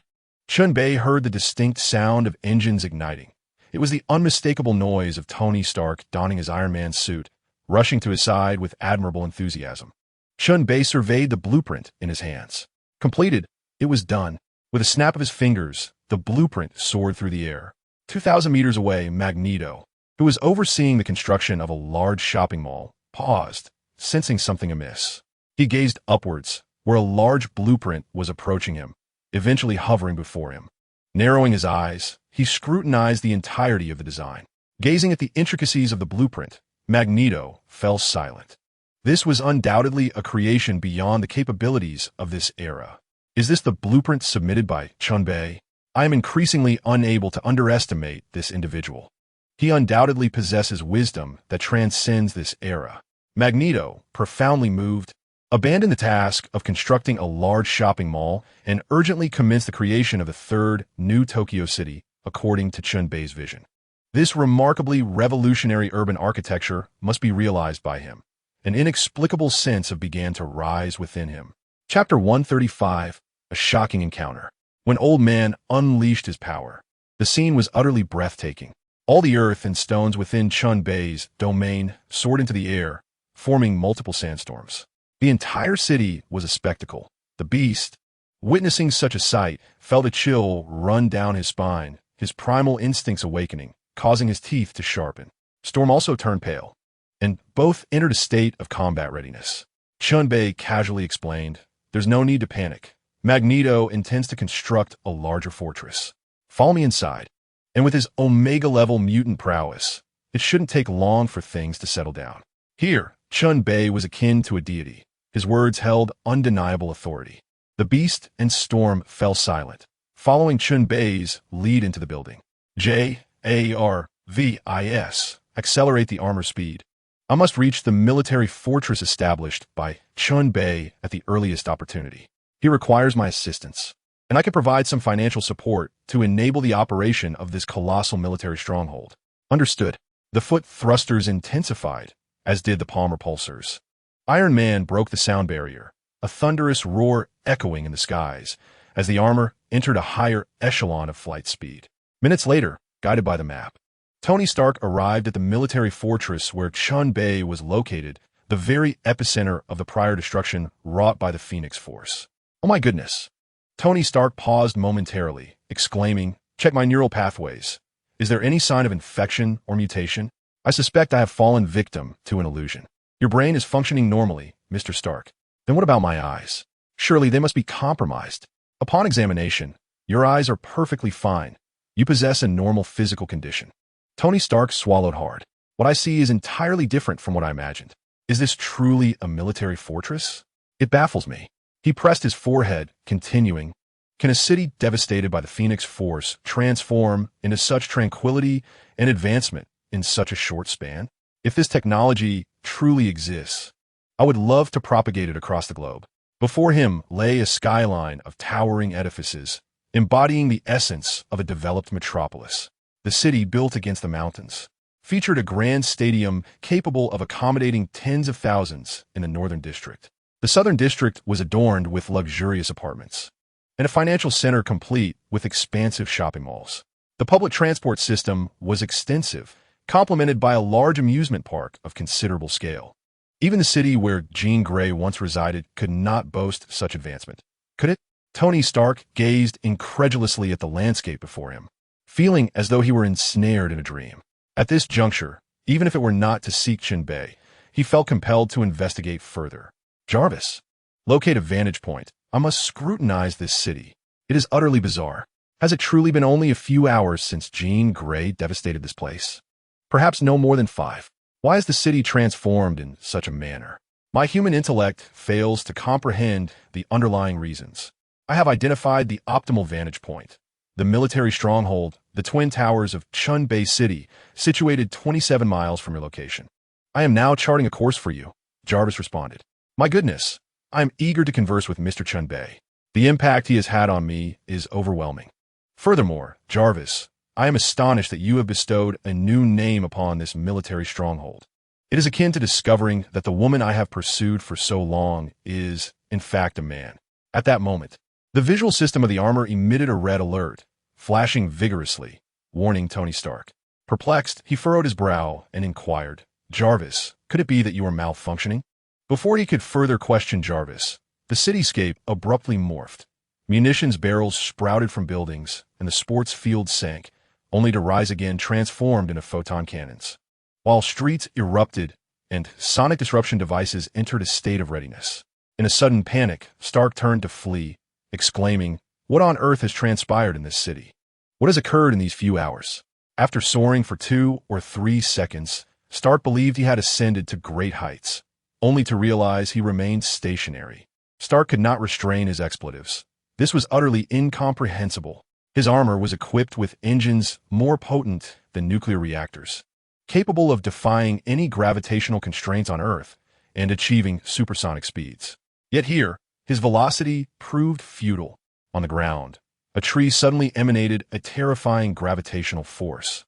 Speaker 1: Chen Bei heard the distinct sound of engines igniting. It was the unmistakable noise of Tony Stark donning his Iron Man suit, rushing to his side with admirable enthusiasm. Chen Bei surveyed the blueprint in his hands. Completed, it was done. With a snap of his fingers, the blueprint soared through the air. 2,000 meters away, Magneto, who was overseeing the construction of a large shopping mall, paused, sensing something amiss. He gazed upwards, where a large blueprint was approaching him, eventually hovering before him. Narrowing his eyes, he scrutinized the entirety of the design. Gazing at the intricacies of the blueprint, Magneto fell silent. This was undoubtedly a creation beyond the capabilities of this era. Is this the blueprint submitted by Chen Bei? I am increasingly unable to underestimate this individual. He undoubtedly possesses wisdom that transcends this era. Magneto, profoundly moved, abandoned the task of constructing a large shopping mall and urgently commenced the creation of the third new Tokyo city, according to Chen Bei's vision. This remarkably revolutionary urban architecture must be realized by him. An inexplicable sense began to rise within him. Chapter 135, A Shocking Encounter. When Old Man unleashed his power, the scene was utterly breathtaking. All the earth and stones within Chen Bei's domain soared into the air, forming multiple sandstorms. The entire city was a spectacle. The beast, witnessing such a sight, felt a chill run down his spine, his primal instincts awakening, causing his teeth to sharpen. Storm also turned pale, and both entered a state of combat readiness. Chen Bei casually explained, "There's no need to panic. Magneto intends to construct a larger fortress. Follow me inside." And with his Omega-level mutant prowess, it shouldn't take long for things to settle down. Here, Chen Bei was akin to a deity. His words held undeniable authority. The beast and Storm fell silent, following Chen Bei's lead into the building. JARVIS. Accelerate the armor speed. I must reach the military fortress established by Chen Bei at the earliest opportunity. He requires my assistance, and I can provide some financial support to enable the operation of this colossal military stronghold. Understood. The foot thrusters intensified, as did the palm repulsors. Iron Man broke the sound barrier, a thunderous roar echoing in the skies, as the armor entered a higher echelon of flight speed. Minutes later, guided by the map, Tony Stark arrived at the military fortress where Chen Bei was located, the very epicenter of the prior destruction wrought by the Phoenix Force. Oh my goodness. Tony Stark paused momentarily, exclaiming, "Check my neural pathways. Is there any sign of infection or mutation? I suspect I have fallen victim to an illusion." "Your brain is functioning normally, Mr. Stark. Then what about my eyes? Surely they must be compromised. Upon examination, your eyes are perfectly fine. You possess a normal physical condition." Tony Stark swallowed hard. "What I see is entirely different from what I imagined. Is this truly a military fortress? It baffles me." He pressed his forehead, continuing, "Can a city devastated by the Phoenix Force transform into such tranquility and advancement in such a short span? If this technology truly exists, I would love to propagate it across the globe." Before him lay a skyline of towering edifices, embodying the essence of a developed metropolis. The city, built against the mountains, featured a grand stadium capable of accommodating tens of thousands in the northern district. The southern district was adorned with luxurious apartments, and a financial center complete with expansive shopping malls. The public transport system was extensive, complemented by a large amusement park of considerable scale. Even the city where Jean Grey once resided could not boast such advancement. Could it? Tony Stark gazed incredulously at the landscape before him, feeling as though he were ensnared in a dream. At this juncture, even if it were not to seek Chen Bei, he felt compelled to investigate further. "Jarvis, locate a vantage point. I must scrutinize this city. It is utterly bizarre. Has it truly been only a few hours since Jean Grey devastated this place? Perhaps no more than 5. Why is the city transformed in such a manner? My human intellect fails to comprehend the underlying reasons. I have identified the optimal vantage point. The military stronghold, the twin towers of Chen Bei City, situated 27 miles from your location. I am now charting a course for you," Jarvis responded. "My goodness, I am eager to converse with Mr. Chen Bei. The impact he has had on me is overwhelming. Furthermore, Jarvis, I am astonished that you have bestowed a new name upon this military stronghold. It is akin to discovering that the woman I have pursued for so long is, in fact, a man." At that moment, The visual system of the armor emitted a red alert, flashing vigorously, warning Tony Stark. Perplexed, he furrowed his brow and inquired, "Jarvis, could it be that you are malfunctioning?" Before he could further question Jarvis, the cityscape abruptly morphed. Munitions barrels sprouted from buildings, and the sports field sank, only to rise again transformed into photon cannons. While streets erupted and sonic disruption devices entered a state of readiness. In a sudden panic, Stark turned to flee, exclaiming, "What on earth has transpired in this city? What has occurred in these few hours?" After soaring for 2 or 3 seconds, Stark believed he had ascended to great heights, only to realize he remained stationary. Stark could not restrain his expletives. This was utterly incomprehensible. His armor was equipped with engines more potent than nuclear reactors, capable of defying any gravitational constraints on Earth and achieving supersonic speeds. Yet here, his velocity proved futile. On the ground, a tree suddenly emanated a terrifying gravitational force.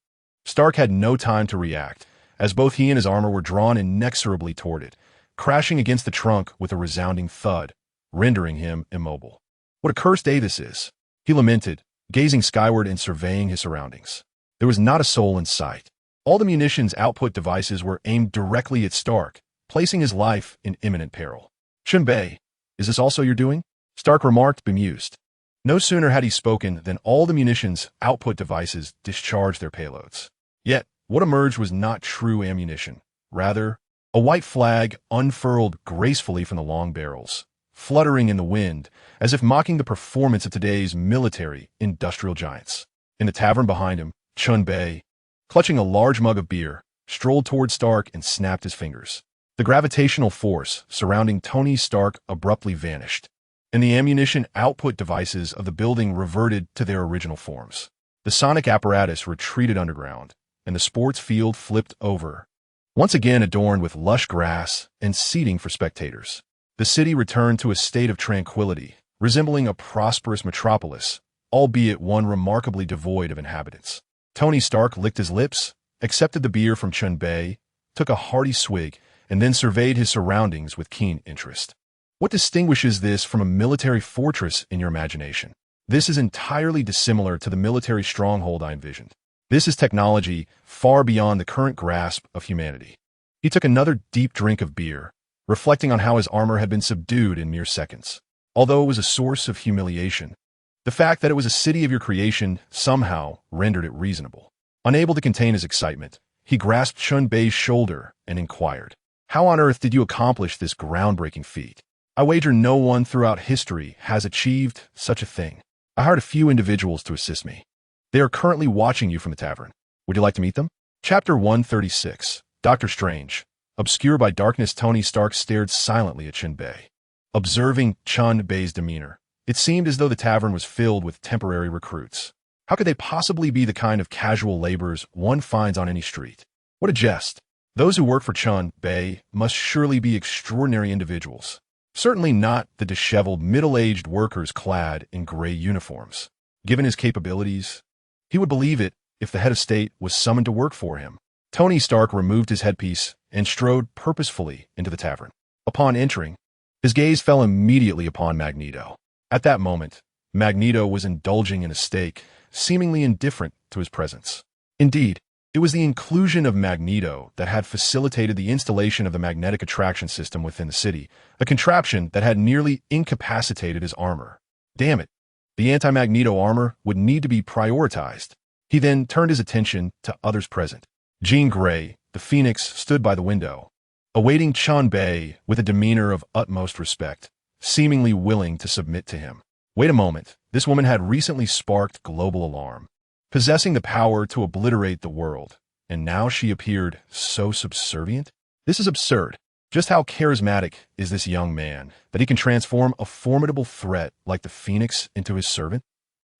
Speaker 1: Stark had no time to react, as both he and his armor were drawn inexorably toward it, crashing against the trunk with a resounding thud, rendering him immobile. "What a cursed day this is," he lamented, gazing skyward and surveying his surroundings. There was not a soul in sight. All the munitions output devices were aimed directly at Stark, placing his life in imminent peril. "Chen Bei, is this also your doing?" Stark remarked, bemused. No sooner had he spoken than all the munitions output devices discharged their payloads. Yet, what emerged was not true ammunition. Rather, a white flag unfurled gracefully from the long barrels, fluttering in the wind, as if mocking the performance of today's military industrial giants. In the tavern behind him, Chen Bei, clutching a large mug of beer, strolled toward Stark and snapped his fingers. The gravitational force surrounding Tony Stark abruptly vanished, and the ammunition output devices of the building reverted to their original forms. The sonic apparatus retreated underground, and the sports field flipped over, once again adorned with lush grass and seating for spectators. The city returned to a state of tranquility, resembling a prosperous metropolis, albeit one remarkably devoid of inhabitants. Tony Stark licked his lips, accepted the beer from Chen Bei, took a hearty swig, and then surveyed his surroundings with keen interest. What distinguishes this from a military fortress in your imagination? This is entirely dissimilar to the military stronghold I envisioned. This is technology far beyond the current grasp of humanity. He took another deep drink of beer, reflecting on how his armor had been subdued in mere seconds. Although it was a source of humiliation, the fact that it was a city of your creation somehow rendered it reasonable. Unable to contain his excitement, he grasped Chen Bei's shoulder and inquired, "How on earth did you accomplish this groundbreaking feat? I wager no one throughout history has achieved such a thing. I hired a few individuals to assist me. They are currently watching you from the tavern. Would you like to meet them?" Chapter 136, Doctor Strange. Obscured by darkness, Tony Stark stared silently at Chen Bei. Observing Chen Bei's demeanor, it seemed as though the tavern was filled with temporary recruits. How could they possibly be the kind of casual laborers one finds on any street? What a jest. Those who work for Chen Bei must surely be extraordinary individuals. Certainly not the disheveled, middle-aged workers clad in gray uniforms. Given his capabilities, he would believe it if the head of state was summoned to work for him. Tony Stark removed his headpiece and strode purposefully into the tavern. Upon entering, his gaze fell immediately upon Magneto. At that moment, Magneto was indulging in a steak, seemingly indifferent to his presence. Indeed, it was the inclusion of Magneto that had facilitated the installation of the magnetic attraction system within the city, a contraption that had nearly incapacitated his armor. Damn it, the anti-Magneto armor would need to be prioritized. He then turned his attention to others present. Jean Grey, the Phoenix, stood by the window, awaiting Chen Bei with a demeanor of utmost respect, seemingly willing to submit to him. Wait a moment, this woman had recently sparked global alarm, possessing the power to obliterate the world, and now she appeared so subservient? This is absurd. Just how charismatic is this young man that he can transform a formidable threat like the Phoenix into his servant?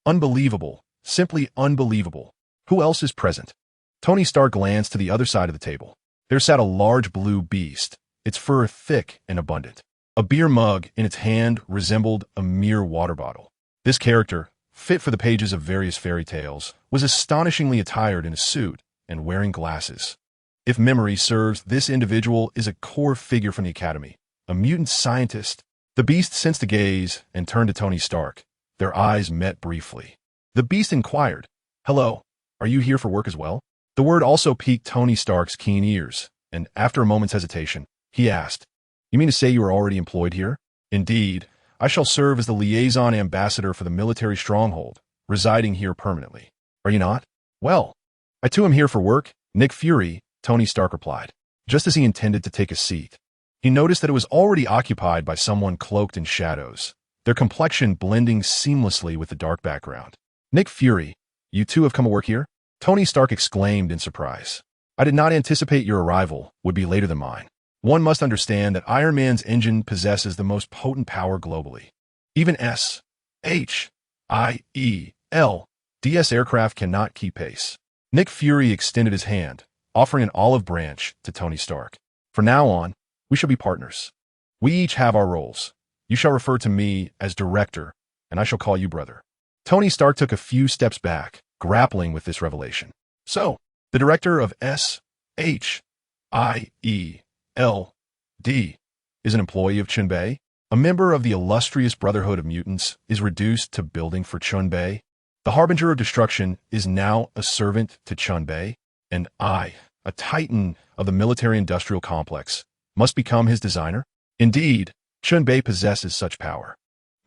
Speaker 1: Unbelievable. Simply unbelievable. Who else is present? Tony Stark glanced to the other side of the table. There sat a large blue beast, its fur thick and abundant. A beer mug in its hand resembled a mere water bottle. This character, fit for the pages of various fairy tales, was astonishingly attired in a suit and wearing glasses. If memory serves, this individual is a core figure from the Academy, a mutant scientist. The beast sensed a gaze and turned to Tony Stark, Their eyes met briefly. The beast inquired, "Hello, are you here for work as well?" The word also piqued Tony Stark's keen ears, and after a moment's hesitation, he asked, "You mean to say you are already employed here?" "Indeed, I shall serve as the liaison ambassador for the military stronghold, residing here permanently. Are you not?" "Well, I too am here for work, Nick Fury," Tony Stark replied. Just as he intended to take a seat, he noticed that it was already occupied by someone cloaked in shadows, their complexion blending seamlessly with the dark background. "Nick Fury, you too have come to work here?" Tony Stark exclaimed in surprise. "I did not anticipate your arrival would be later than mine. One must understand that Iron Man's engine possesses the most potent power globally. Even S-H-I-E-L-DS aircraft cannot keep pace." Nick Fury extended his hand, offering an olive branch to Tony Stark. "From now on, we shall be partners. We each have our roles. You shall refer to me as director, and I shall call you brother." Tony Stark took a few steps back, grappling with this revelation. "So, the director of S-H-I-E-L-D is an employee of Chen Bei? A member of the illustrious Brotherhood of Mutants is reduced to building for Chen Bei? The Harbinger of Destruction is now a servant to Chen Bei? And I, a titan of the military-industrial complex, must become his designer?" Indeed, Chen Bei possesses such power.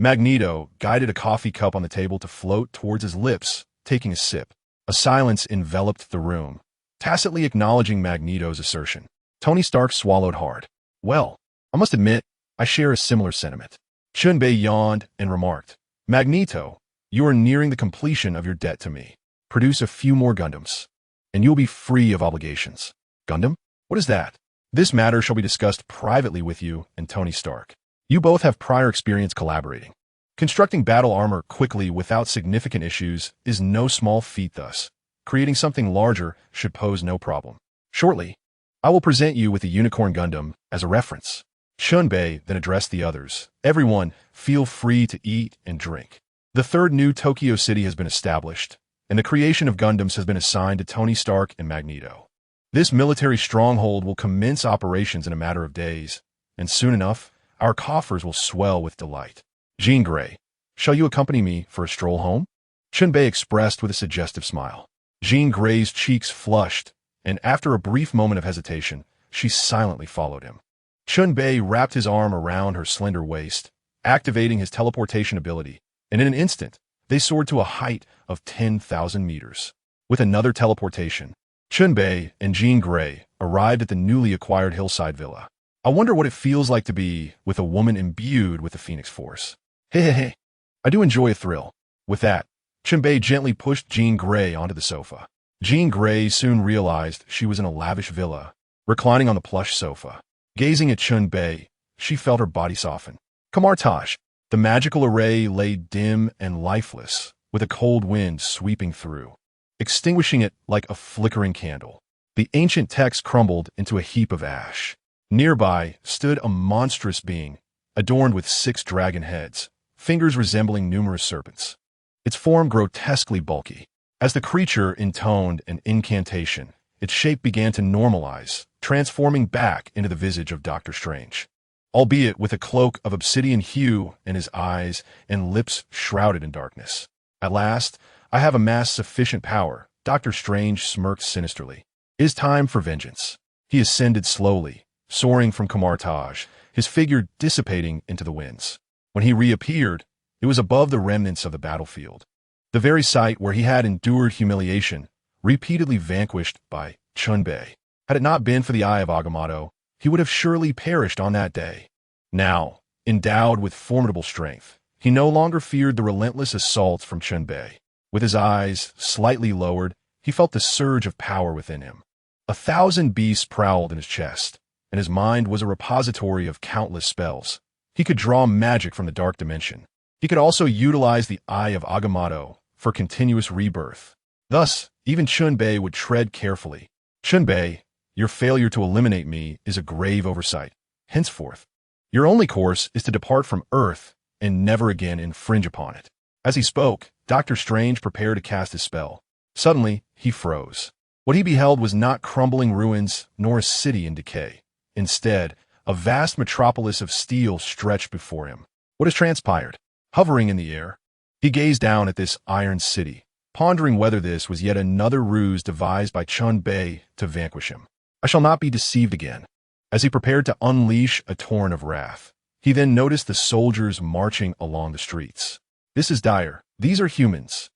Speaker 1: Magneto guided a coffee cup on the table to float towards his lips, taking a sip. A silence enveloped the room, tacitly acknowledging Magneto's assertion. Tony Stark swallowed hard. "Well, I must admit, I share a similar sentiment." Chen Bei yawned and remarked, "Magneto, you are nearing the completion of your debt to me. Produce a few more Gundams, and you'll be free of obligations." "Gundam? What is that?" "This matter shall be discussed privately with you and Tony Stark. You both have prior experience collaborating. Constructing battle armor quickly without significant issues is no small feat thus. Creating something larger should pose no problem. Shortly, I will present you with the Unicorn Gundam as a reference." Chen Bei then addressed the others. "Everyone, feel free to eat and drink. The third new Tokyo City has been established, and the creation of Gundams has been assigned to Tony Stark and Magneto. This military stronghold will commence operations in a matter of days, and soon enough, our coffers will swell with delight. Jean Grey, shall you accompany me for a stroll home?" Chen Bei expressed with a suggestive smile. Jean Grey's cheeks flushed, and after a brief moment of hesitation, she silently followed him. Chen Bei wrapped his arm around her slender waist, activating his teleportation ability, and in an instant, they soared to a height of 10,000 meters. With another teleportation, Chen Bei and Jean Grey arrived at the newly acquired hillside villa. "I wonder what it feels like to be with a woman imbued with the Phoenix Force. Hey, I do enjoy a thrill." With that, Chen Bei gently pushed Jean Grey onto the sofa. Jean Grey soon realized she was in a lavish villa, reclining on the plush sofa. Gazing at Chen Bei, she felt her body soften. Camartage. The magical array lay dim and lifeless, with a cold wind sweeping through, extinguishing it like a flickering candle. The ancient text crumbled into a heap of ash. Nearby stood a monstrous being, adorned with 6 dragon heads, fingers resembling numerous serpents. Its form grotesquely bulky. As the creature intoned an incantation, its shape began to normalize, transforming back into the visage of Doctor Strange, albeit with a cloak of obsidian hue and his eyes and lips shrouded in darkness. "At last, I have amassed sufficient power," Doctor Strange smirked sinisterly. "It is time for vengeance." He ascended slowly, soaring from Camartage, his figure dissipating into the winds. When he reappeared, it was above the remnants of the battlefield, the very site where he had endured humiliation, repeatedly vanquished by Chen Bei. Had it not been for the Eye of Agamotto, he would have surely perished on that day. Now, endowed with formidable strength, he no longer feared the relentless assaults from Chen Bei. With his eyes slightly lowered, he felt the surge of power within him. 1,000 beasts prowled in his chest, and his mind was a repository of countless spells. He could draw magic from the dark dimension. He could also utilize the Eye of Agamotto for continuous rebirth. Thus, even Chen Bei would tread carefully. "Chen Bei, your failure to eliminate me is a grave oversight. Henceforth, your only course is to depart from Earth and never again infringe upon it." As he spoke, Doctor Strange prepared to cast his spell. Suddenly, he froze. What he beheld was not crumbling ruins nor a city in decay. Instead, a vast metropolis of steel stretched before him. What has transpired? Hovering in the air, He gazed down at this iron city, pondering whether this was yet another ruse devised by Chen Bei to vanquish him. I shall not be deceived again. As he prepared to unleash a torrent of wrath, he then noticed the soldiers marching along the streets. This is dire. These are humans.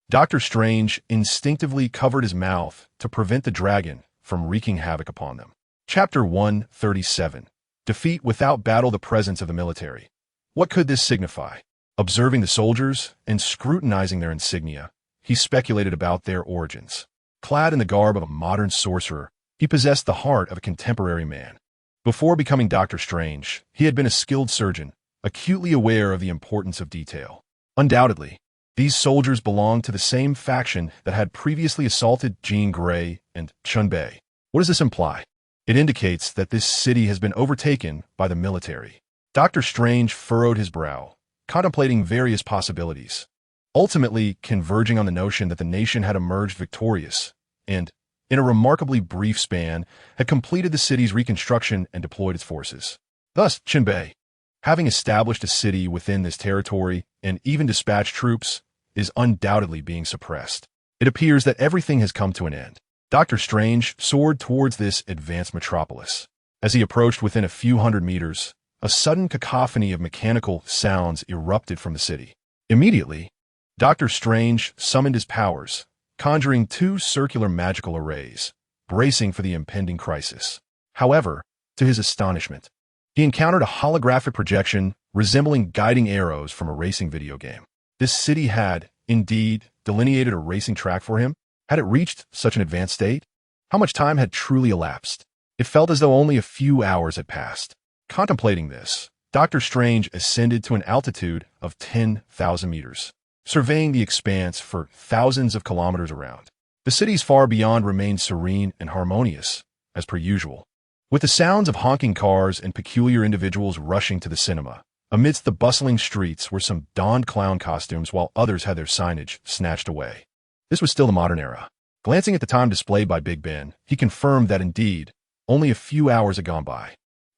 Speaker 1: Doctor Strange instinctively covered his mouth to prevent the dragon from wreaking havoc upon them. Chapter 137. Defeat without battle the presence of the military. What could this signify? Observing the soldiers and scrutinizing their insignia, he speculated about their origins. Clad in the garb of a modern sorcerer, he possessed the heart of a contemporary man. Before becoming Doctor Strange, he had been a skilled surgeon, acutely aware of the importance of detail. Undoubtedly, these soldiers belonged to the same faction that had previously assaulted Jean Grey and Chen Bei. What does this imply? It indicates that this city has been overtaken by the military. Doctor Strange furrowed his brow, contemplating various possibilities, ultimately converging on the notion that the nation had emerged victorious and, in a remarkably brief span, had completed the city's reconstruction and deployed its forces. Thus, Chen Bei, having established a city within this territory and even dispatched troops, is undoubtedly being suppressed. It appears that everything has come to an end. Doctor Strange soared towards this advanced metropolis. As he approached within a few hundred meters, a sudden cacophony of mechanical sounds erupted from the city. Immediately, Doctor Strange summoned his powers, conjuring two circular magical arrays, bracing for the impending crisis. However, to his astonishment, he encountered a holographic projection resembling guiding arrows from a racing video game. This city had, indeed, delineated a racing track for him. Had it reached such an advanced state? How much time had truly elapsed? It felt as though only a few hours had passed. Contemplating this, Doctor Strange ascended to an altitude of 10,000 meters, surveying the expanse for thousands of kilometers around. The cities far beyond remained serene and harmonious, as per usual, with the sounds of honking cars and peculiar individuals rushing to the cinema. Amidst the bustling streets were some donned clown costumes while others had their signage snatched away. This was still the modern era. Glancing at the time displayed by Big Ben, he confirmed that indeed, only a few hours had gone by.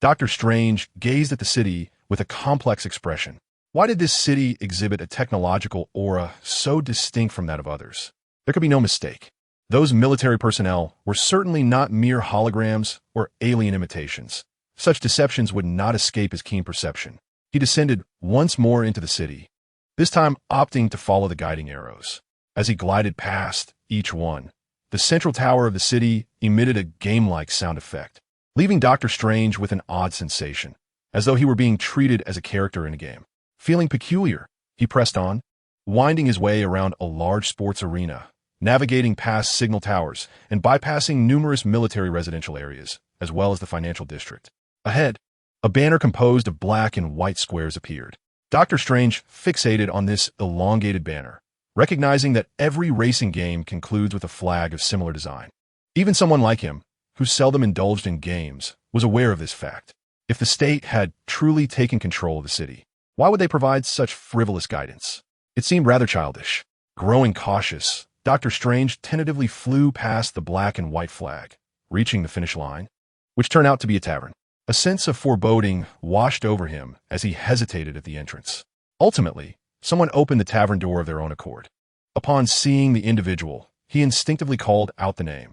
Speaker 1: Doctor Strange gazed at the city with a complex expression. Why did this city exhibit a technological aura so distinct from that of others? There could be no mistake. Those military personnel were certainly not mere holograms or alien imitations. Such deceptions would not escape his keen perception. He descended once more into the city, this time opting to follow the guiding arrows. As he glided past each one, the central tower of the city emitted a game-like sound effect, leaving Doctor Strange with an odd sensation, as though he were being treated as a character in a game. Feeling peculiar, he pressed on, winding his way around a large sports arena, navigating past signal towers and bypassing numerous military residential areas, as well as the financial district. Ahead, a banner composed of black and white squares appeared. Doctor Strange fixated on this elongated banner, recognizing that every racing game concludes with a flag of similar design. Even someone like him, who seldom indulged in games, was aware of this fact. If the state had truly taken control of the city, why would they provide such frivolous guidance? It seemed rather childish. Growing cautious, Doctor Strange tentatively flew past the black and white flag, reaching the finish line, which turned out to be a tavern. A sense of foreboding washed over him as he hesitated at the entrance. Ultimately, someone opened the tavern door of their own accord. Upon seeing the individual, he instinctively called out the name.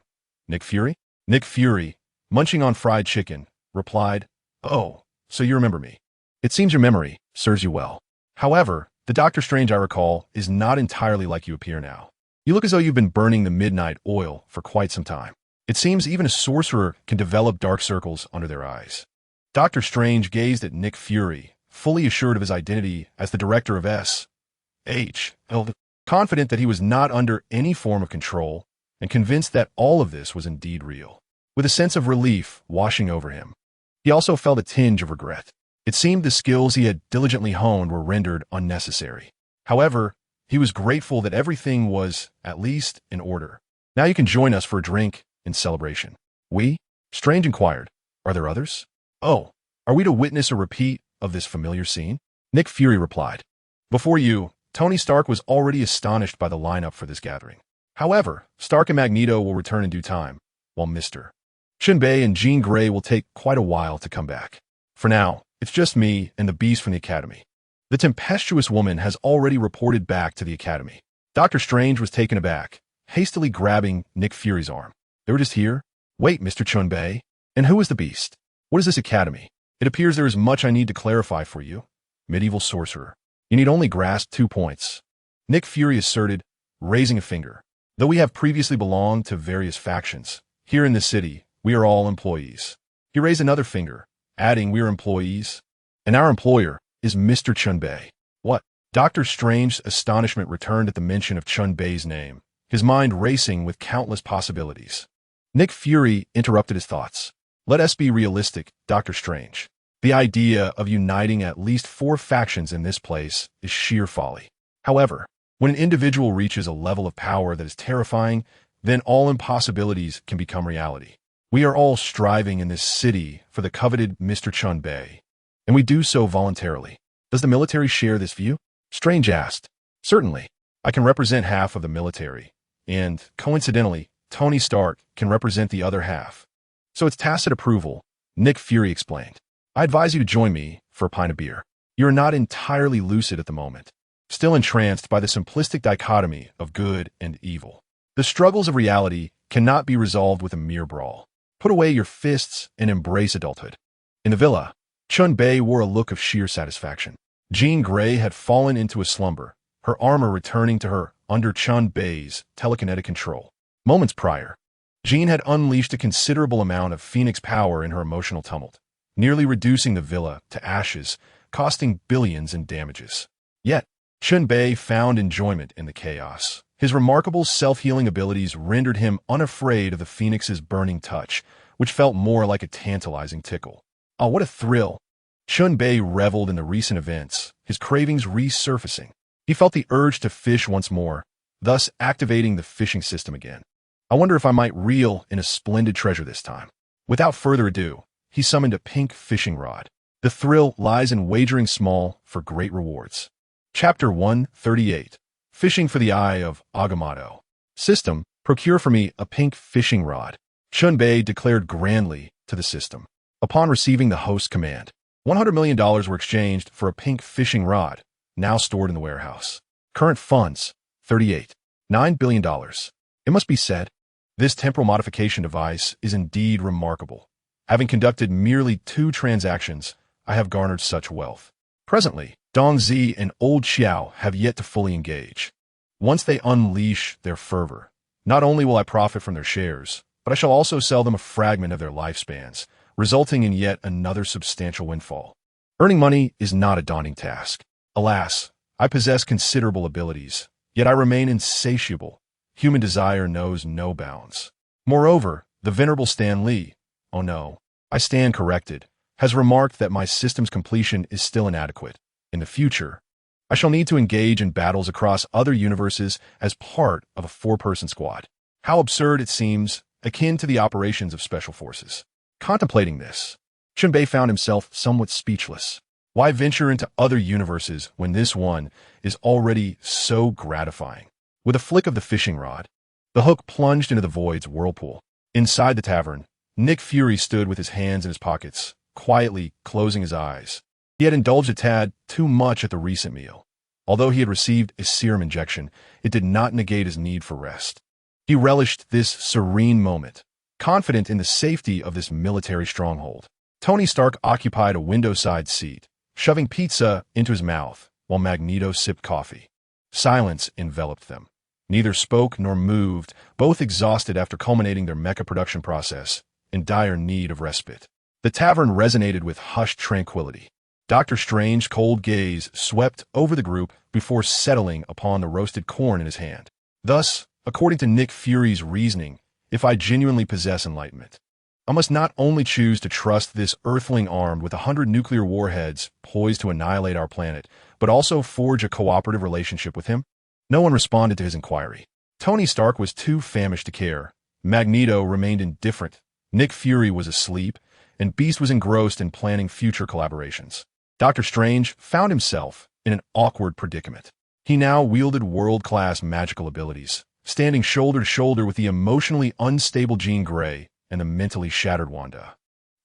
Speaker 1: Nick Fury? Nick Fury, munching on fried chicken, replied, "Oh, so you remember me. It seems your memory serves you well. However, the Doctor Strange I recall is not entirely like you appear now. You look as though you've been burning the midnight oil for quite some time. It seems even a sorcerer can develop dark circles under their eyes." Doctor Strange gazed at Nick Fury, fully assured of his identity as the director of S.H.L., confident that he was not under any form of control, and convinced that all of this was indeed real. With a sense of relief washing over him, he also felt a tinge of regret. It seemed the skills he had diligently honed were rendered unnecessary. However, he was grateful that everything was, at least, in order. "Now you can join us for a drink in celebration." "We?" Strange inquired. "Are there others?" "Oh, are we to witness a repeat of this familiar scene?" Nick Fury replied. "Before you, Tony Stark was already astonished by the lineup for this gathering. However, Stark and Magneto will return in due time, while Mr. Chen Bei and Jean Grey will take quite a while to come back. For now, it's just me and the beast from the Academy." The tempestuous woman has already reported back to the academy. Dr. Strange was taken aback, hastily grabbing Nick Fury's arm. They were just here? Wait, Mr. Chen Bei. And who is the beast? What is this academy? It appears there is much I need to clarify for you. Medieval sorcerer. You need only grasp 2 points. Nick Fury asserted, raising a finger. Though we have previously belonged to various factions, here in this city, we are all employees. He raised another finger, adding we are employees, and our employer is Mr. Chen Bei. What? Dr. Strange's astonishment returned at the mention of Chen Bei's name, his mind racing with countless possibilities. Nick Fury interrupted his thoughts. Let us be realistic, Dr. Strange. The idea of uniting at least 4 factions in this place is sheer folly. However, when an individual reaches a level of power that is terrifying, then all impossibilities can become reality. We are all striving in this city for the coveted Mr. Chen Bei, and we do so voluntarily. Does the military share this view? Strange asked. Certainly. I can represent half of the military, and, coincidentally, Tony Stark can represent the other half. So it's tacit approval, Nick Fury explained. I advise you to join me for a pint of beer. You are not entirely lucid at the moment, still entranced by the simplistic dichotomy of good and evil. The struggles of reality cannot be resolved with a mere brawl. Put away your fists and embrace adulthood. In the villa, Chen Bei wore a look of sheer satisfaction. Jean Grey had fallen into a slumber, her armor returning to her under Chen Bei's telekinetic control. Moments prior, Jean had unleashed a considerable amount of Phoenix power in her emotional tumult, nearly reducing the villa to ashes, costing billions in damages. Yet, Chen Bei found enjoyment in the chaos. His remarkable self-healing abilities rendered him unafraid of the Phoenix's burning touch, which felt more like a tantalizing tickle. Oh, what a thrill! Chen Bei reveled in the recent events, his cravings resurfacing. He felt the urge to fish once more, thus activating the fishing system again. I wonder if I might reel in a splendid treasure this time. Without further ado, he summoned a pink fishing rod. The thrill lies in wagering small for great rewards. Chapter 138. Fishing for the Eye of Agamotto. System, procure for me a pink fishing rod. Chen Bei declared grandly to the system. Upon receiving the host's command, $100 million were exchanged for a pink fishing rod, now stored in the warehouse. Current funds, $38.9 billion. It must be said, this temporal modification device is indeed remarkable. Having conducted merely 2 transactions, I have garnered such wealth. Presently, Dong Zi and Old Xiao have yet to fully engage. Once they unleash their fervor, not only will I profit from their shares, but I shall also sell them a fragment of their lifespans, resulting in yet another substantial windfall. Earning money is not a daunting task. Alas, I possess considerable abilities, yet I remain insatiable. Human desire knows no bounds. Moreover, the venerable Stan Lee, oh no, I stand corrected, has remarked that my system's completion is still inadequate. In the future, I shall need to engage in battles across other universes as part of a 4-person squad. How absurd it seems, akin to the operations of special forces. Contemplating this, Chen Bei found himself somewhat speechless. Why venture into other universes when this one is already so gratifying? With a flick of the fishing rod, the hook plunged into the void's whirlpool. Inside the tavern, Nick Fury stood with his hands in his pockets, quietly closing his eyes. He had indulged a tad too much at the recent meal. Although he had received a serum injection, it did not negate his need for rest. He relished this serene moment, confident in the safety of this military stronghold. Tony Stark occupied a window-side seat, shoving pizza into his mouth while Magneto sipped coffee. Silence enveloped them. Neither spoke nor moved, both exhausted after culminating their mecha production process, in dire need of respite. The tavern resonated with hushed tranquility. Dr. Strange's cold gaze swept over the group before settling upon the roasted corn in his hand. Thus, according to Nick Fury's reasoning, if I genuinely possess enlightenment, I must not only choose to trust this earthling armed with 100 nuclear warheads poised to annihilate our planet, but also forge a cooperative relationship with him. No one responded to his inquiry. Tony Stark was too famished to care. Magneto remained indifferent. Nick Fury was asleep, and Beast was engrossed in planning future collaborations. Dr. Strange found himself in an awkward predicament. He now wielded world-class magical abilities, standing shoulder to shoulder with the emotionally unstable Jean Grey and the mentally shattered Wanda.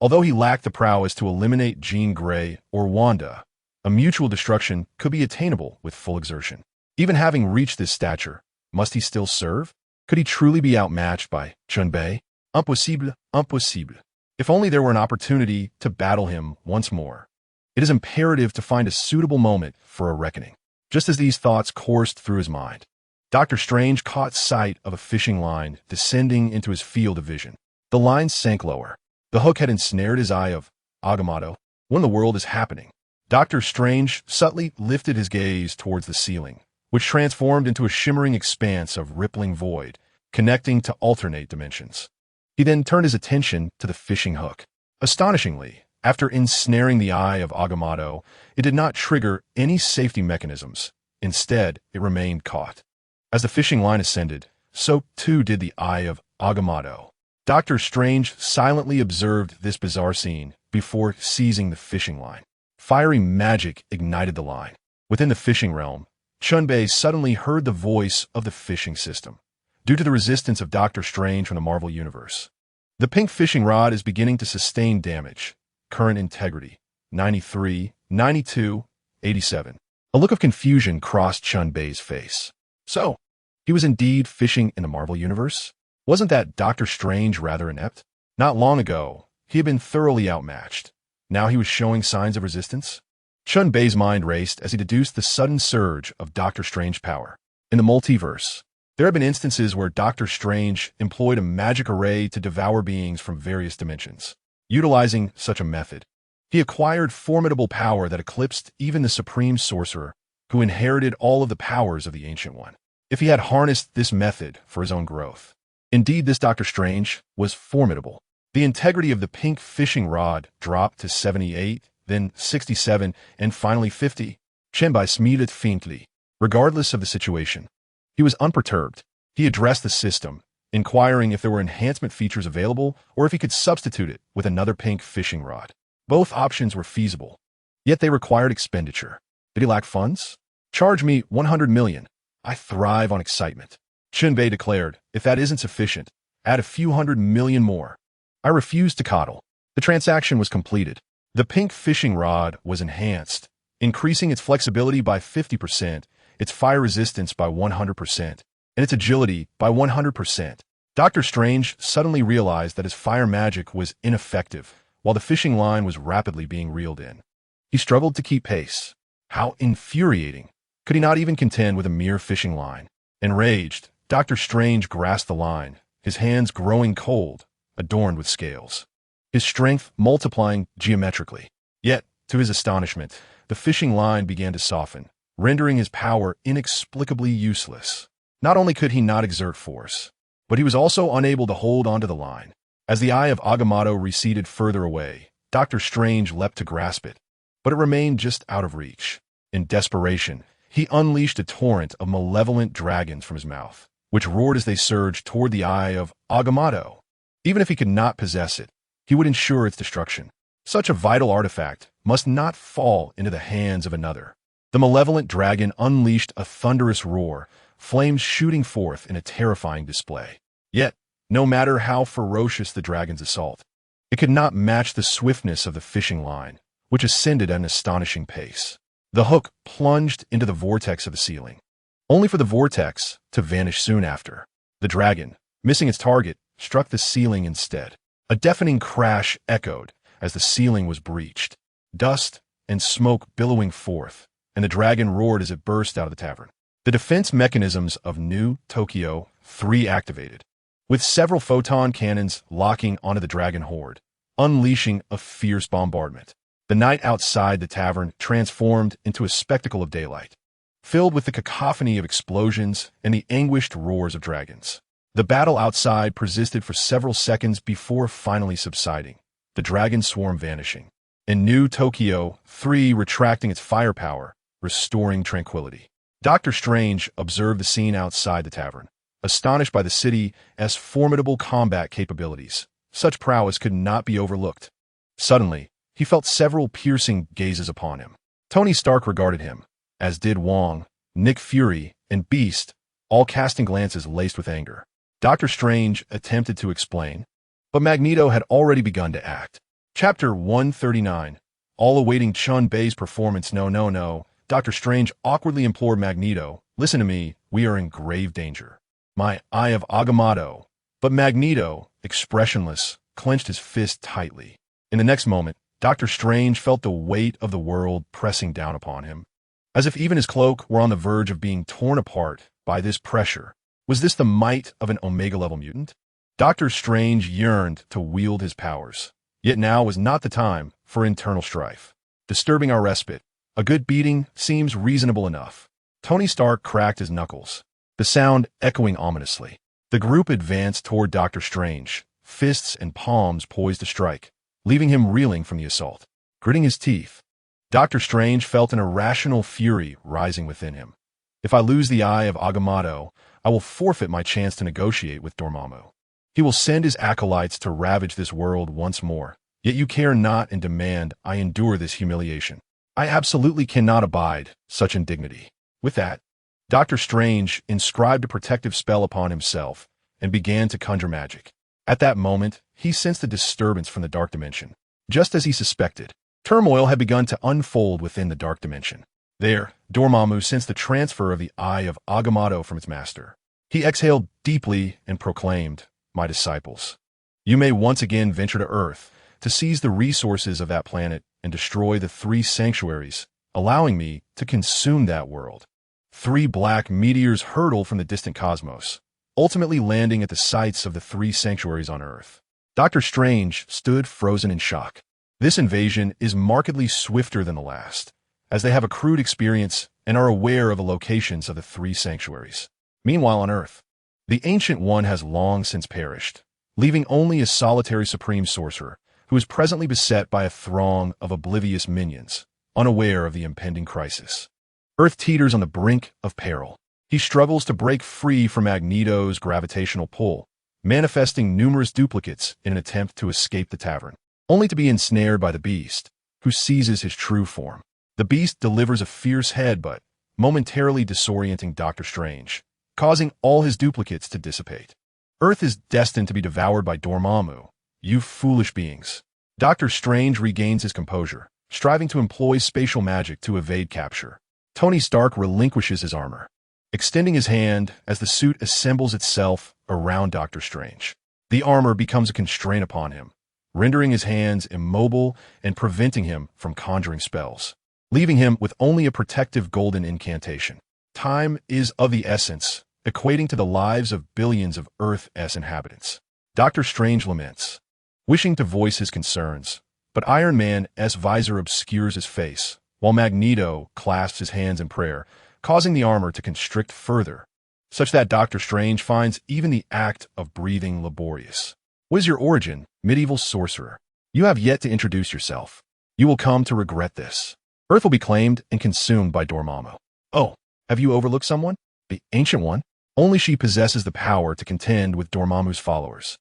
Speaker 1: Although he lacked the prowess to eliminate Jean Grey or Wanda, A mutual destruction could be attainable with full exertion. Even having reached this stature, must he still serve? Could he truly be outmatched by Chen Bei? Impossible, impossible. If only there were an opportunity to battle him once more. It is imperative to find a suitable moment for a reckoning. Just as these thoughts coursed through his mind, Dr. Strange caught sight of a fishing line descending into his field of vision. The line sank lower. The hook had ensnared his eye of Agamotto. When the world is happening, Dr. Strange subtly lifted his gaze towards the ceiling, which transformed into a shimmering expanse of rippling void, connecting to alternate dimensions. He then turned his attention to the fishing hook. Astonishingly, after ensnaring the eye of Agamotto, it did not trigger any safety mechanisms. Instead, it remained caught. As the fishing line ascended, so too did the eye of Agamotto. Dr. Strange silently observed this bizarre scene before seizing the fishing line. Fiery magic ignited the line. Within the fishing realm, Chen Bei suddenly heard the voice of the fishing system. Due to the resistance of Dr. Strange from the Marvel Universe, the pink fishing rod is beginning to sustain damage. Current integrity, 93, 92, 87. A look of confusion crossed Chen Bei's face. So, he was indeed fishing in the Marvel Universe? Wasn't that Dr. Strange rather inept? Not long ago, he had been thoroughly outmatched. Now he was showing signs of resistance? Chen Bei's mind raced as he deduced the sudden surge of Dr. Strange's power. In the multiverse, there have been instances where Dr. Strange employed a magic array to devour beings from various dimensions. Utilizing such a method, he acquired formidable power that eclipsed even the supreme sorcerer, who inherited all of the powers of the Ancient One. If he had harnessed this method for his own growth, indeed this Dr. Strange was formidable. The integrity of the pink fishing rod dropped to 78, then 67, and finally 50. Chen Bei smiled faintly. Regardless of the situation, he was unperturbed. He addressed the system, inquiring if there were enhancement features available or if he could substitute it with another pink fishing rod. Both options were feasible, yet they required expenditure. Did he lack funds? Charge me 100 million. I thrive on excitement. Chen Bei declared, if that isn't sufficient, add a few 100 million more. I refused to coddle. The transaction was completed. The pink fishing rod was enhanced, increasing its flexibility by 50%, its fire resistance by 100%, and its agility by 100%. Dr. Strange suddenly realized that his fire magic was ineffective, while the fishing line was rapidly being reeled in. He struggled to keep pace. How infuriating! Could he not even contend with a mere fishing line? Enraged, Dr. Strange grasped the line, his hands growing cold, adorned with scales, his strength multiplying geometrically. Yet, to his astonishment, the fishing line began to soften, rendering his power inexplicably useless. Not only could he not exert force, but he was also unable to hold onto the line. As the eye of Agamotto receded further away, Dr. Strange leapt to grasp it, but it remained just out of reach. In desperation, he unleashed a torrent of malevolent dragons from his mouth, which roared as they surged toward the eye of Agamotto. Even if he could not possess it, he would ensure its destruction. Such a vital artifact must not fall into the hands of another. The malevolent dragon unleashed a thunderous roar, flames shooting forth in a terrifying display. Yet, no matter how ferocious the dragon's assault, it could not match the swiftness of the fishing line, which ascended at an astonishing pace. The hook plunged into the vortex of the ceiling, only for the vortex to vanish soon after. The dragon, missing its target, struck the ceiling instead. A deafening crash echoed as the ceiling was breached, dust and smoke billowing forth, and the dragon roared as it burst out of the tavern. The defense mechanisms of New Tokyo 3 activated, with several photon cannons locking onto the dragon horde, unleashing a fierce bombardment. The night outside the tavern transformed into a spectacle of daylight, filled with the cacophony of explosions and the anguished roars of dragons. The battle outside persisted for several seconds before finally subsiding, the dragon swarm vanishing, and New Tokyo 3 retracting its firepower, restoring tranquility. Dr. Strange observed the scene outside the tavern, astonished by the city's formidable combat capabilities. Such prowess could not be overlooked. Suddenly, he felt several piercing gazes upon him. Tony Stark regarded him, as did Wong, Nick Fury, and Beast, all casting glances laced with anger. Dr. Strange attempted to explain, but Magneto had already begun to act. Chapter 139, all awaiting Chen Bei's performance. No, no, no. Dr. Strange awkwardly implored Magneto, listen to me, we are in grave danger. My Eye of Agamotto. But Magneto, expressionless, clenched his fist tightly. In the next moment, Dr. Strange felt the weight of the world pressing down upon him, as if even his cloak were on the verge of being torn apart by this pressure. Was this the might of an Omega-level mutant? Dr. Strange yearned to wield his powers, yet now was not the time for internal strife. Disturbing our respite, a good beating seems reasonable enough. Tony Stark cracked his knuckles, the sound echoing ominously. The group advanced toward Dr. Strange, fists and palms poised to strike, leaving him reeling from the assault. Gritting his teeth, Dr. Strange felt an irrational fury rising within him. If I lose the Eye of Agamotto, I will forfeit my chance to negotiate with Dormammu. He will send his acolytes to ravage this world once more. Yet you care not and demand I endure this humiliation. I absolutely cannot abide such indignity. With that, Dr. Strange inscribed a protective spell upon himself and began to conjure magic. At that moment, he sensed a disturbance from the dark dimension. Just as he suspected, turmoil had begun to unfold within the dark dimension. There, Dormammu sensed the transfer of the Eye of Agamotto from its master. He exhaled deeply and proclaimed, my disciples, you may once again venture to Earth to seize the resources of that planet and destroy the 3 sanctuaries, allowing me to consume that world. 3 black meteors hurtled from the distant cosmos, ultimately landing at the sites of the 3 sanctuaries on Earth. Dr. Strange stood frozen in shock. This invasion is markedly swifter than the last, as they have accrued experience and are aware of the locations of the 3 sanctuaries. Meanwhile on Earth, the Ancient One has long since perished, leaving only a solitary supreme sorcerer who is presently beset by a throng of oblivious minions, unaware of the impending crisis. Earth teeters on the brink of peril. He struggles to break free from Magneto's gravitational pull, manifesting numerous duplicates in an attempt to escape the tavern, only to be ensnared by the Beast, who seizes his true form. The Beast delivers a fierce headbutt, momentarily disorienting Dr. Strange, causing all his duplicates to dissipate. Earth is destined to be devoured by Dormammu. You foolish beings. Dr. Strange regains his composure, striving to employ spatial magic to evade capture. Tony Stark relinquishes his armor, extending his hand as the suit assembles itself around Dr. Strange. The armor becomes a constraint upon him, rendering his hands immobile and preventing him from conjuring spells, leaving him with only a protective golden incantation. Time is of the essence, equating to the lives of billions of Earth's inhabitants. Dr. Strange laments, wishing to voice his concerns, but Iron Man's visor obscures his face, while Magneto clasps his hands in prayer, causing the armor to constrict further, such that Dr. Strange finds even the act of breathing laborious. What is your origin, medieval sorcerer? You have yet to introduce yourself. You will come to regret this. Earth will be claimed and consumed by Dormammu. Oh, have you overlooked someone? The Ancient One? Only she possesses the power to contend with Dormammu's followers,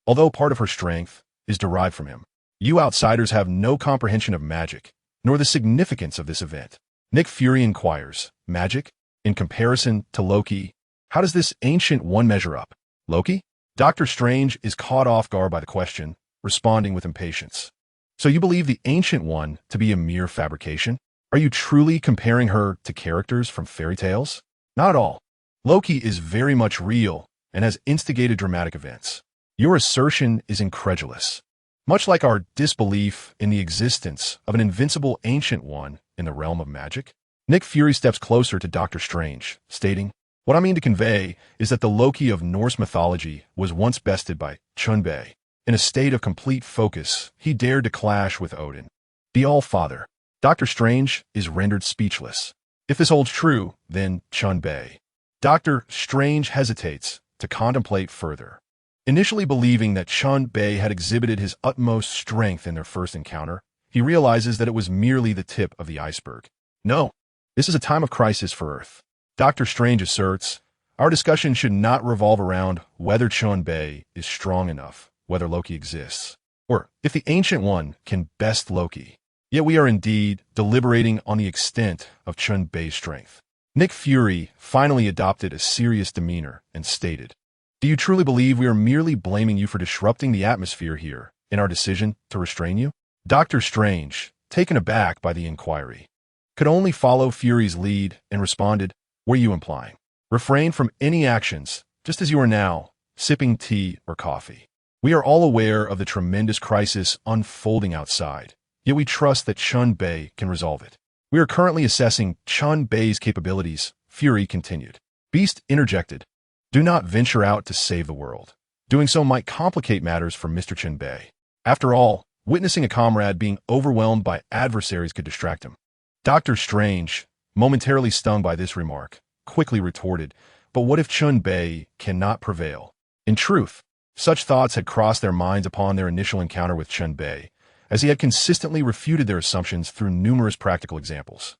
Speaker 1: although part of her strength is derived from him. You outsiders have no comprehension of magic, nor the significance of this event. Nick Fury inquires, magic? In comparison to Loki, how does this Ancient One measure up? Loki? Dr. Strange is caught off guard by the question, responding with impatience. So you believe the Ancient One to be a mere fabrication? Are you truly comparing her to characters from fairy tales? Not at all. Loki is very much real and has instigated dramatic events. Your assertion is incredulous, much like our disbelief in the existence of an invincible Ancient One in the realm of magic. Nick Fury steps closer to Dr. Strange, stating, what I mean to convey is that the Loki of Norse mythology was once bested by Chen Bei. In a state of complete focus, he dared to clash with Odin, the All-Father. Dr. Strange is rendered speechless. If this holds true, then Chen Bei. Dr. Strange hesitates to contemplate further. Initially believing that Chen Bei had exhibited his utmost strength in their first encounter, he realizes that it was merely the tip of the iceberg. No, this is a time of crisis for Earth. Dr. Strange asserts, our discussion should not revolve around whether Chen Bei is strong enough, whether Loki exists, or if the Ancient One can best Loki. Yet we are indeed deliberating on the extent of Chen Bei's strength. Nick Fury finally adopted a serious demeanor and stated, do you truly believe we are merely blaming you for disrupting the atmosphere here in our decision to restrain you? Dr. Strange, taken aback by the inquiry, could only follow Fury's lead and responded, "What are you implying? Refrain from any actions, just as you are now, sipping tea or coffee. We are all aware of the tremendous crisis unfolding outside, yet we trust that Chen Bei can resolve it. We are currently assessing Chen Bei's capabilities," Fury continued. Beast interjected, "Do not venture out to save the world. Doing so might complicate matters for Mr. Chen Bei. After all, witnessing a comrade being overwhelmed by adversaries could distract him." Doctor Strange, momentarily stung by this remark, quickly retorted, "But what if Chen Bei cannot prevail?" In truth, such thoughts had crossed their minds upon their initial encounter with Chen Bei, as he had consistently refuted their assumptions through numerous practical examples.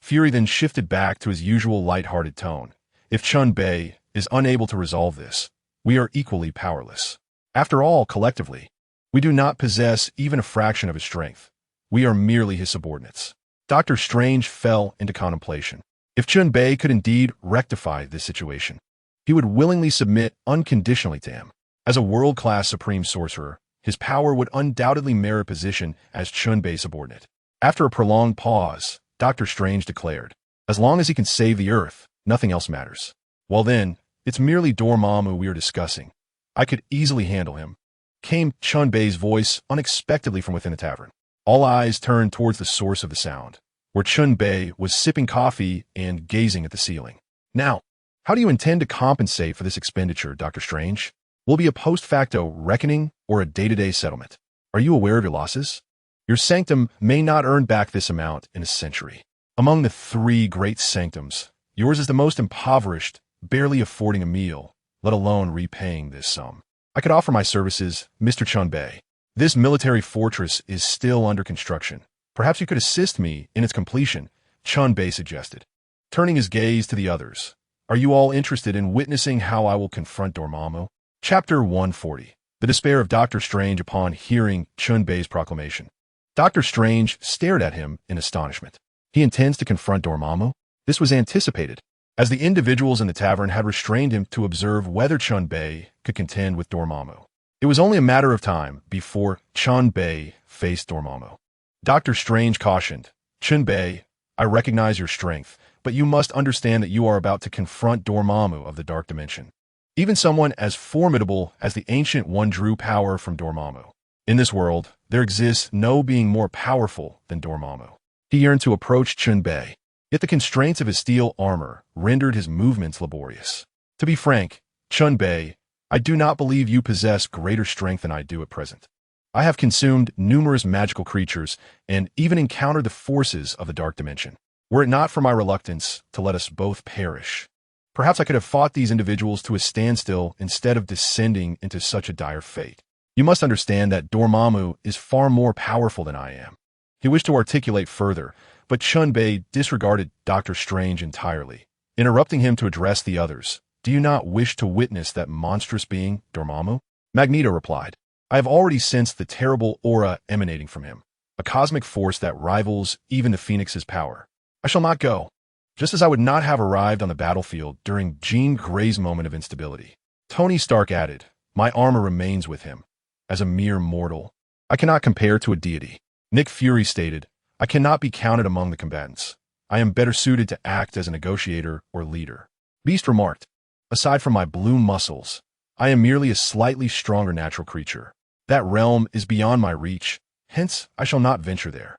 Speaker 1: Fury then shifted back to his usual light-hearted tone. "If Chen Bei is unable to resolve this, we are equally powerless. After all, collectively, we do not possess even a fraction of his strength. We are merely his subordinates." Doctor Strange fell into contemplation. If Chen Bei could indeed rectify this situation, he would willingly submit unconditionally to him. As a world-class supreme sorcerer, his power would undoubtedly merit position as Chen Bei's subordinate. After a prolonged pause, Doctor Strange declared, "As long as he can save the Earth, nothing else matters. Well then, it's merely Dormammu we are discussing. I could easily handle him," came Chen Bei's voice unexpectedly from within the tavern. All eyes turned towards the source of the sound, where Chen Bei was sipping coffee and gazing at the ceiling. "Now, how do you intend to compensate for this expenditure, Doctor Strange? Will it be a post-facto reckoning or a day-to-day settlement? Are you aware of your losses? Your sanctum may not earn back this amount in a century. Among the three great sanctums, yours is the most impoverished, barely affording a meal, let alone repaying this sum. I could offer my services, Mr. Chen Bei. This military fortress is still under construction. Perhaps you could assist me in its completion," Chen Bei suggested, turning his gaze to the others. "Are you all interested in witnessing how I will confront Dormammu?" Chapter 140. The despair of Doctor Strange upon hearing Chen Bei's proclamation. Doctor Strange stared at him in astonishment. He intends to confront Dormammu? This was anticipated, as the individuals in the tavern had restrained him to observe whether Chen Bei could contend with Dormammu. It was only a matter of time before Chen Bei faced Dormammu. Doctor Strange cautioned, "Chen Bei, I recognize your strength, but you must understand that you are about to confront Dormammu of the Dark Dimension. Even someone as formidable as the Ancient One drew power from Dormammu. In this world, there exists no being more powerful than Dormammu." He yearned to approach Chen Bei, yet the constraints of his steel armor rendered his movements laborious. "To be frank, Chen Bei, I do not believe you possess greater strength than I do at present. I have consumed numerous magical creatures and even encountered the forces of the Dark Dimension. Were it not for my reluctance to let us both perish, perhaps I could have fought these individuals to a standstill instead of descending into such a dire fate. You must understand that Dormammu is far more powerful than I am." He wished to articulate further, but Chen Bei disregarded Doctor Strange entirely, interrupting him to address the others. "Do you not wish to witness that monstrous being, Dormammu?" Magneto replied, "I have already sensed the terrible aura emanating from him, a cosmic force that rivals even the Phoenix's power. I shall not go, just as I would not have arrived on the battlefield during Jean Grey's moment of instability." Tony Stark added, "My armor remains with him. As a mere mortal, I cannot compare to a deity." Nick Fury stated, "I cannot be counted among the combatants. I am better suited to act as a negotiator or leader." Beast remarked, "Aside from my blue muscles, I am merely a slightly stronger natural creature. That realm is beyond my reach, hence I shall not venture there."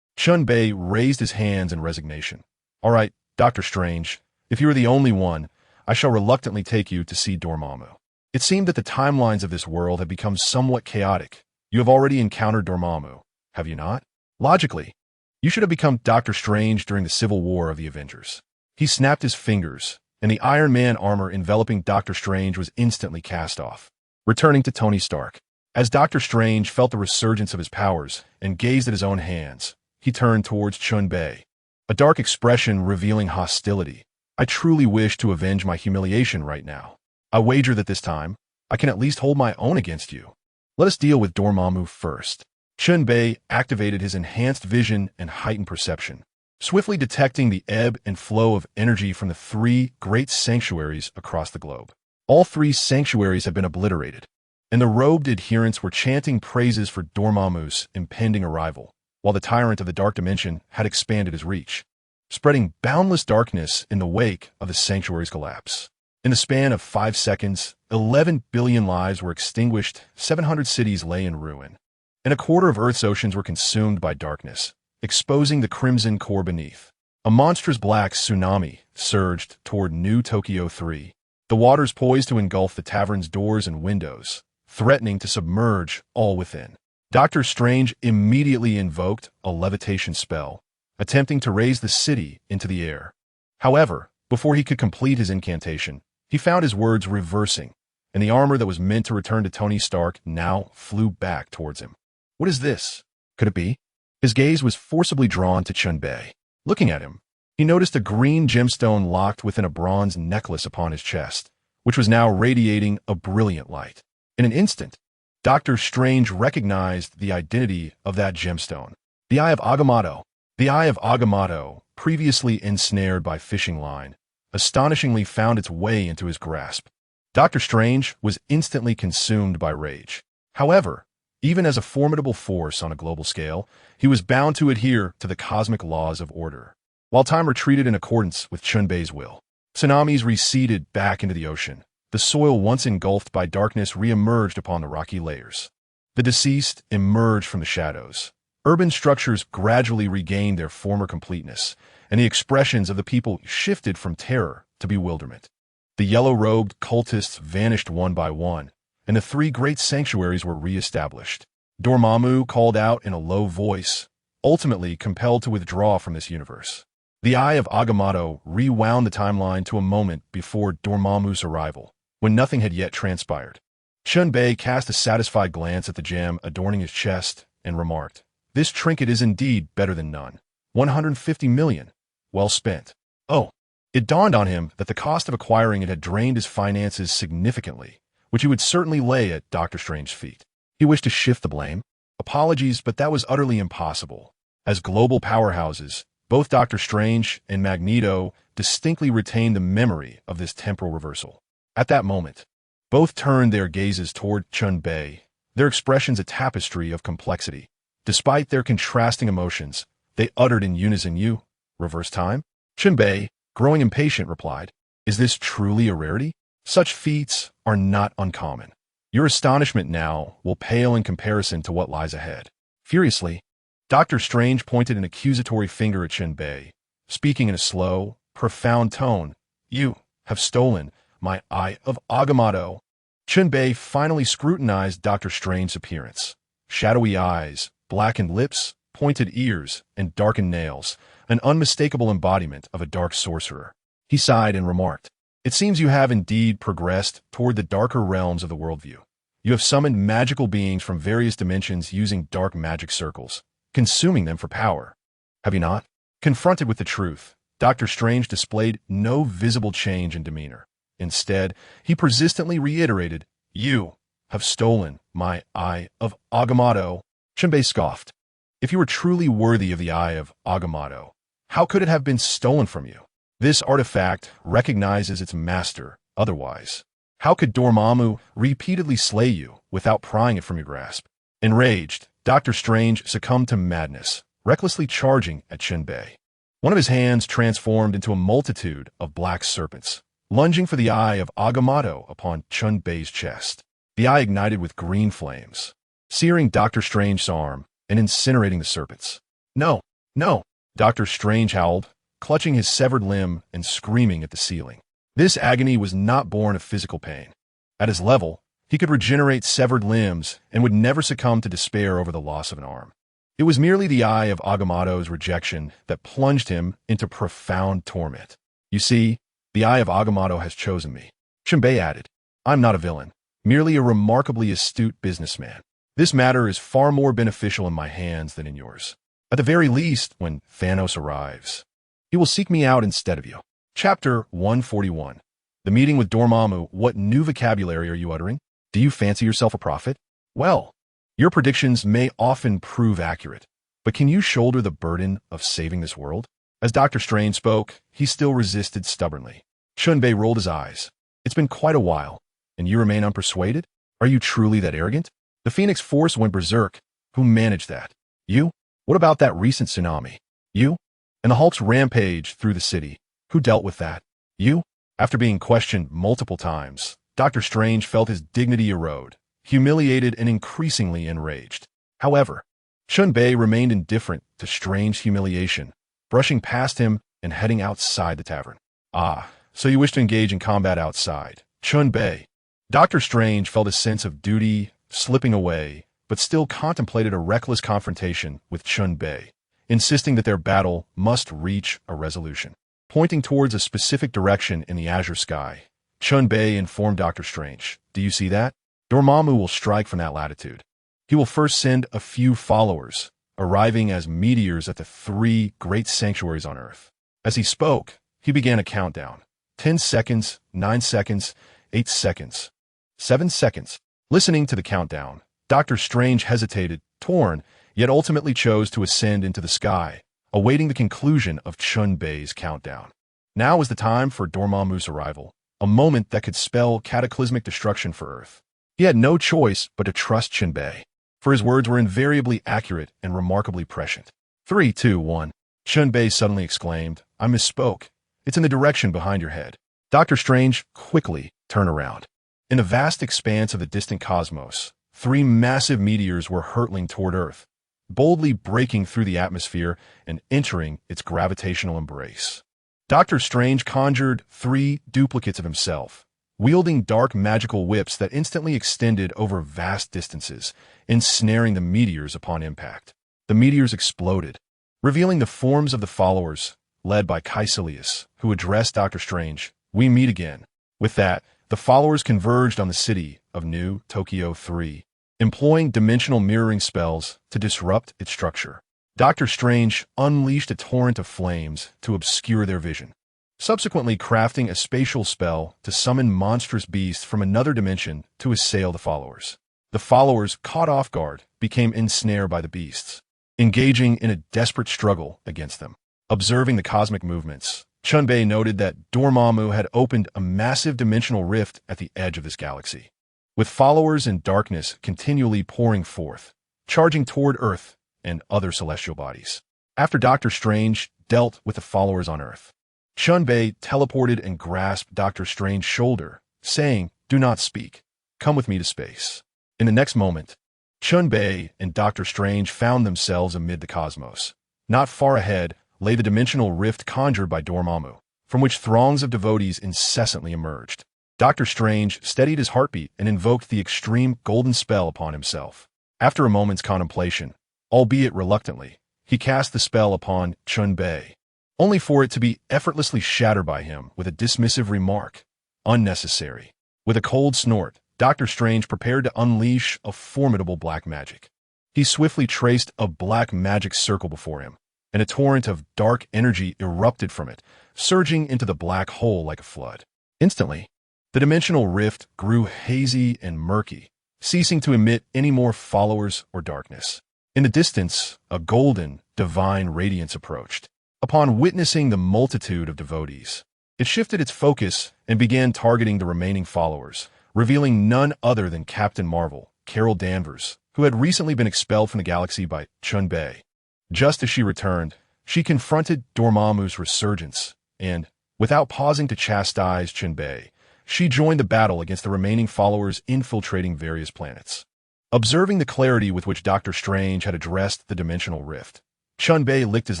Speaker 1: Chen Bei raised his hands in resignation. "All right, Doctor Strange, if you are the only one, I shall reluctantly take you to see Dormammu. It seemed that the timelines of this world have become somewhat chaotic. You have already encountered Dormammu, have you not? Logically, you should have become Doctor Strange during the Civil War of the Avengers." He snapped his fingers, and the Iron Man armor enveloping Doctor Strange was instantly cast off. Returning to Tony Stark, as Doctor Strange felt the resurgence of his powers and gazed at his own hands, he turned towards Chen Bei, a dark expression revealing hostility. "I truly wish to avenge my humiliation right now. I wager that this time, I can at least hold my own against you. Let us deal with Dormammu first." Chen Bei activated his enhanced vision and heightened perception, swiftly detecting the ebb and flow of energy from the three great sanctuaries across the globe. All three sanctuaries had been obliterated, and the robed adherents were chanting praises for Dormammu's impending arrival. while the tyrant of the dark dimension had expanded his reach, spreading boundless darkness in the wake of the sanctuary's collapse. In the span of 5 seconds, 11 billion lives were extinguished, 700 cities lay in ruin, and a quarter of Earth's oceans were consumed by darkness, exposing the crimson core beneath. A monstrous black tsunami surged toward New Tokyo 3, the waters poised to engulf the tavern's doors and windows, threatening to submerge all within. Doctor Strange immediately invoked a levitation spell, attempting to raise the city into the air. However, before he could complete his incantation, he found his words reversing, and the armor that was meant to return to Tony Stark now flew back towards him. What is this? Could it be? His gaze was forcibly drawn to Chen Bei. Looking at him, he noticed a green gemstone locked within a bronze necklace upon his chest, which was now radiating a brilliant light. In an instant, Doctor Strange recognized the identity of that gemstone. The Eye of Agamotto. The Eye of Agamotto, previously ensnared by fishing line, astonishingly found its way into his grasp. Doctor Strange was instantly consumed by rage. However, even as a formidable force on a global scale, he was bound to adhere to the cosmic laws of order. While time retreated in accordance with Chen Bei's will, tsunamis receded back into the ocean. The soil once engulfed by darkness re-emerged upon the rocky layers. The deceased emerged from the shadows. Urban structures gradually regained their former completeness, and the expressions of the people shifted from terror to bewilderment. The yellow-robed cultists vanished one by one, and the 3 great sanctuaries were re-established. Dormammu called out in a low voice, ultimately compelled to withdraw from this universe. The Eye of Agamotto rewound the timeline to a moment before Dormammu's arrival, when nothing had yet transpired. Chen Bei cast a satisfied glance at the gem adorning his chest and remarked, "This trinket is indeed better than none. 150 million. Well spent." Oh, it dawned on him that the cost of acquiring it had drained his finances significantly, which he would certainly lay at Doctor Strange's feet. He wished to shift the blame. Apologies, but that was utterly impossible. As global powerhouses, both Doctor Strange and Magneto distinctly retained the memory of this temporal reversal. At that moment, both turned their gazes toward Chen Bei, their expressions a tapestry of complexity. Despite their contrasting emotions, they uttered in unison, "You, reverse time?" Chen Bei, growing impatient, replied, "Is this truly a rarity? Such feats are not uncommon. Your astonishment now will pale in comparison to what lies ahead." Furiously, Doctor Strange pointed an accusatory finger at Chen Bei, speaking in a slow, profound tone. "You have stolen my Eye of Agamotto." Chen Bei finally scrutinized Doctor Strange's appearance. Shadowy eyes, blackened lips, pointed ears, and darkened nails, an unmistakable embodiment of a dark sorcerer. He sighed and remarked, "It seems you have indeed progressed toward the darker realms of the worldview. You have summoned magical beings from various dimensions using dark magic circles, consuming them for power. Have you not?" Confronted with the truth, Doctor Strange displayed no visible change in demeanor. Instead, he persistently reiterated, "You have stolen my Eye of Agamotto." Chen Bei scoffed. "If you were truly worthy of the Eye of Agamotto, how could it have been stolen from you? This artifact recognizes its master otherwise. How could Dormammu repeatedly slay you without prying it from your grasp?" Enraged, Doctor Strange succumbed to madness, recklessly charging at Chen Bei. One of his hands transformed into a multitude of black serpents, lunging for the Eye of Agamotto upon Chen Bei's chest. The eye ignited with green flames, searing Doctor Strange's arm and incinerating the serpents. "No, no!" Doctor Strange howled, clutching his severed limb and screaming at the ceiling. This agony was not born of physical pain. At his level, he could regenerate severed limbs and would never succumb to despair over the loss of an arm. It was merely the Eye of Agamotto's rejection that plunged him into profound torment. "You see, the Eye of Agamotto has chosen me," Chen Bei added. "I'm not a villain, merely a remarkably astute businessman. This matter is far more beneficial in my hands than in yours. At the very least, when Thanos arrives, he will seek me out instead of you." Chapter 141. The meeting with Dormammu. What new vocabulary are you uttering? Do you fancy yourself a prophet? Well, your predictions may often prove accurate, but can you shoulder the burden of saving this world? As Doctor Strange spoke, he still resisted stubbornly. Chen Bei rolled his eyes. "It's been quite a while, and you remain unpersuaded? Are you truly that arrogant? The Phoenix Force went berserk. Who managed that? You? What about that recent tsunami? You? And the Hulk's rampage through the city. Who dealt with that? You? After being questioned multiple times, Dr. Strange felt his dignity erode, humiliated and increasingly enraged. However, Chen Bei remained indifferent to Strange's humiliation, brushing past him and heading outside the tavern. Ah, so you wish to engage in combat outside. Chen Bei. Dr. Strange felt a sense of duty slipping away, but still contemplated a reckless confrontation with Chen Bei, insisting that their battle must reach a resolution. Pointing towards a specific direction in the azure sky, Chen Bei informed Dr. Strange, "Do you see that? Dormammu will strike from that latitude. He will first send a few followers, arriving as meteors at the 3 great sanctuaries on Earth." As he spoke, he began a countdown. 10 seconds, 9 seconds, 8 seconds, 7 seconds. Listening to the countdown, Dr. Strange hesitated, torn, yet ultimately chose to ascend into the sky, awaiting the conclusion of Chen Bei's countdown. Now was the time for Dormammu's arrival, a moment that could spell cataclysmic destruction for Earth. He had no choice but to trust Chen Bei, for his words were invariably accurate and remarkably prescient. 3, 2, 1. Chen Bei suddenly exclaimed, "I misspoke. It's in the direction behind your head." Dr. Strange quickly turned around. In the vast expanse of the distant cosmos, 3 massive meteors were hurtling toward Earth, boldly breaking through the atmosphere and entering its gravitational embrace. Dr. Strange conjured 3 duplicates of himself, wielding dark magical whips that instantly extended over vast distances, ensnaring the meteors upon impact. The meteors exploded, revealing the forms of the followers, led by Caecilius, who addressed Dr. Strange, "We meet again." With that, the followers converged on the city of New Tokyo 3, employing dimensional mirroring spells to disrupt its structure. Dr. Strange unleashed a torrent of flames to obscure their vision, subsequently crafting a spatial spell to summon monstrous beasts from another dimension to assail the followers. The followers, caught off guard, became ensnared by the beasts, engaging in a desperate struggle against them. Observing the cosmic movements, Chen Bei noted that Dormammu had opened a massive dimensional rift at the edge of this galaxy, with followers in darkness continually pouring forth, charging toward Earth and other celestial bodies. After Dr. Strange dealt with the followers on Earth, Chen Bei teleported and grasped Dr. Strange's shoulder, saying, "Do not speak. Come with me to space." In the next moment, Chen Bei and Dr. Strange found themselves amid the cosmos. Not far ahead lay the dimensional rift conjured by Dormammu, from which throngs of devotees incessantly emerged. Dr. Strange steadied his heartbeat and invoked the extreme golden spell upon himself. After a moment's contemplation, albeit reluctantly, he cast the spell upon Chen Bei, only for it to be effortlessly shattered by him with a dismissive remark, "Unnecessary." With a cold snort, Dr. Strange prepared to unleash a formidable black magic. He swiftly traced a black magic circle before him, and a torrent of dark energy erupted from it, surging into the black hole like a flood. Instantly, the dimensional rift grew hazy and murky, ceasing to emit any more followers or darkness. In the distance, a golden, divine radiance approached. Upon witnessing the multitude of devotees, it shifted its focus and began targeting the remaining followers, revealing none other than Captain Marvel, Carol Danvers, who had recently been expelled from the galaxy by Chen Bei. Just as she returned, she confronted Dormammu's resurgence, and, without pausing to chastise Chen Bei, she joined the battle against the remaining followers infiltrating various planets. Observing the clarity with which Dr. Strange had addressed the dimensional rift, Chen Bei licked his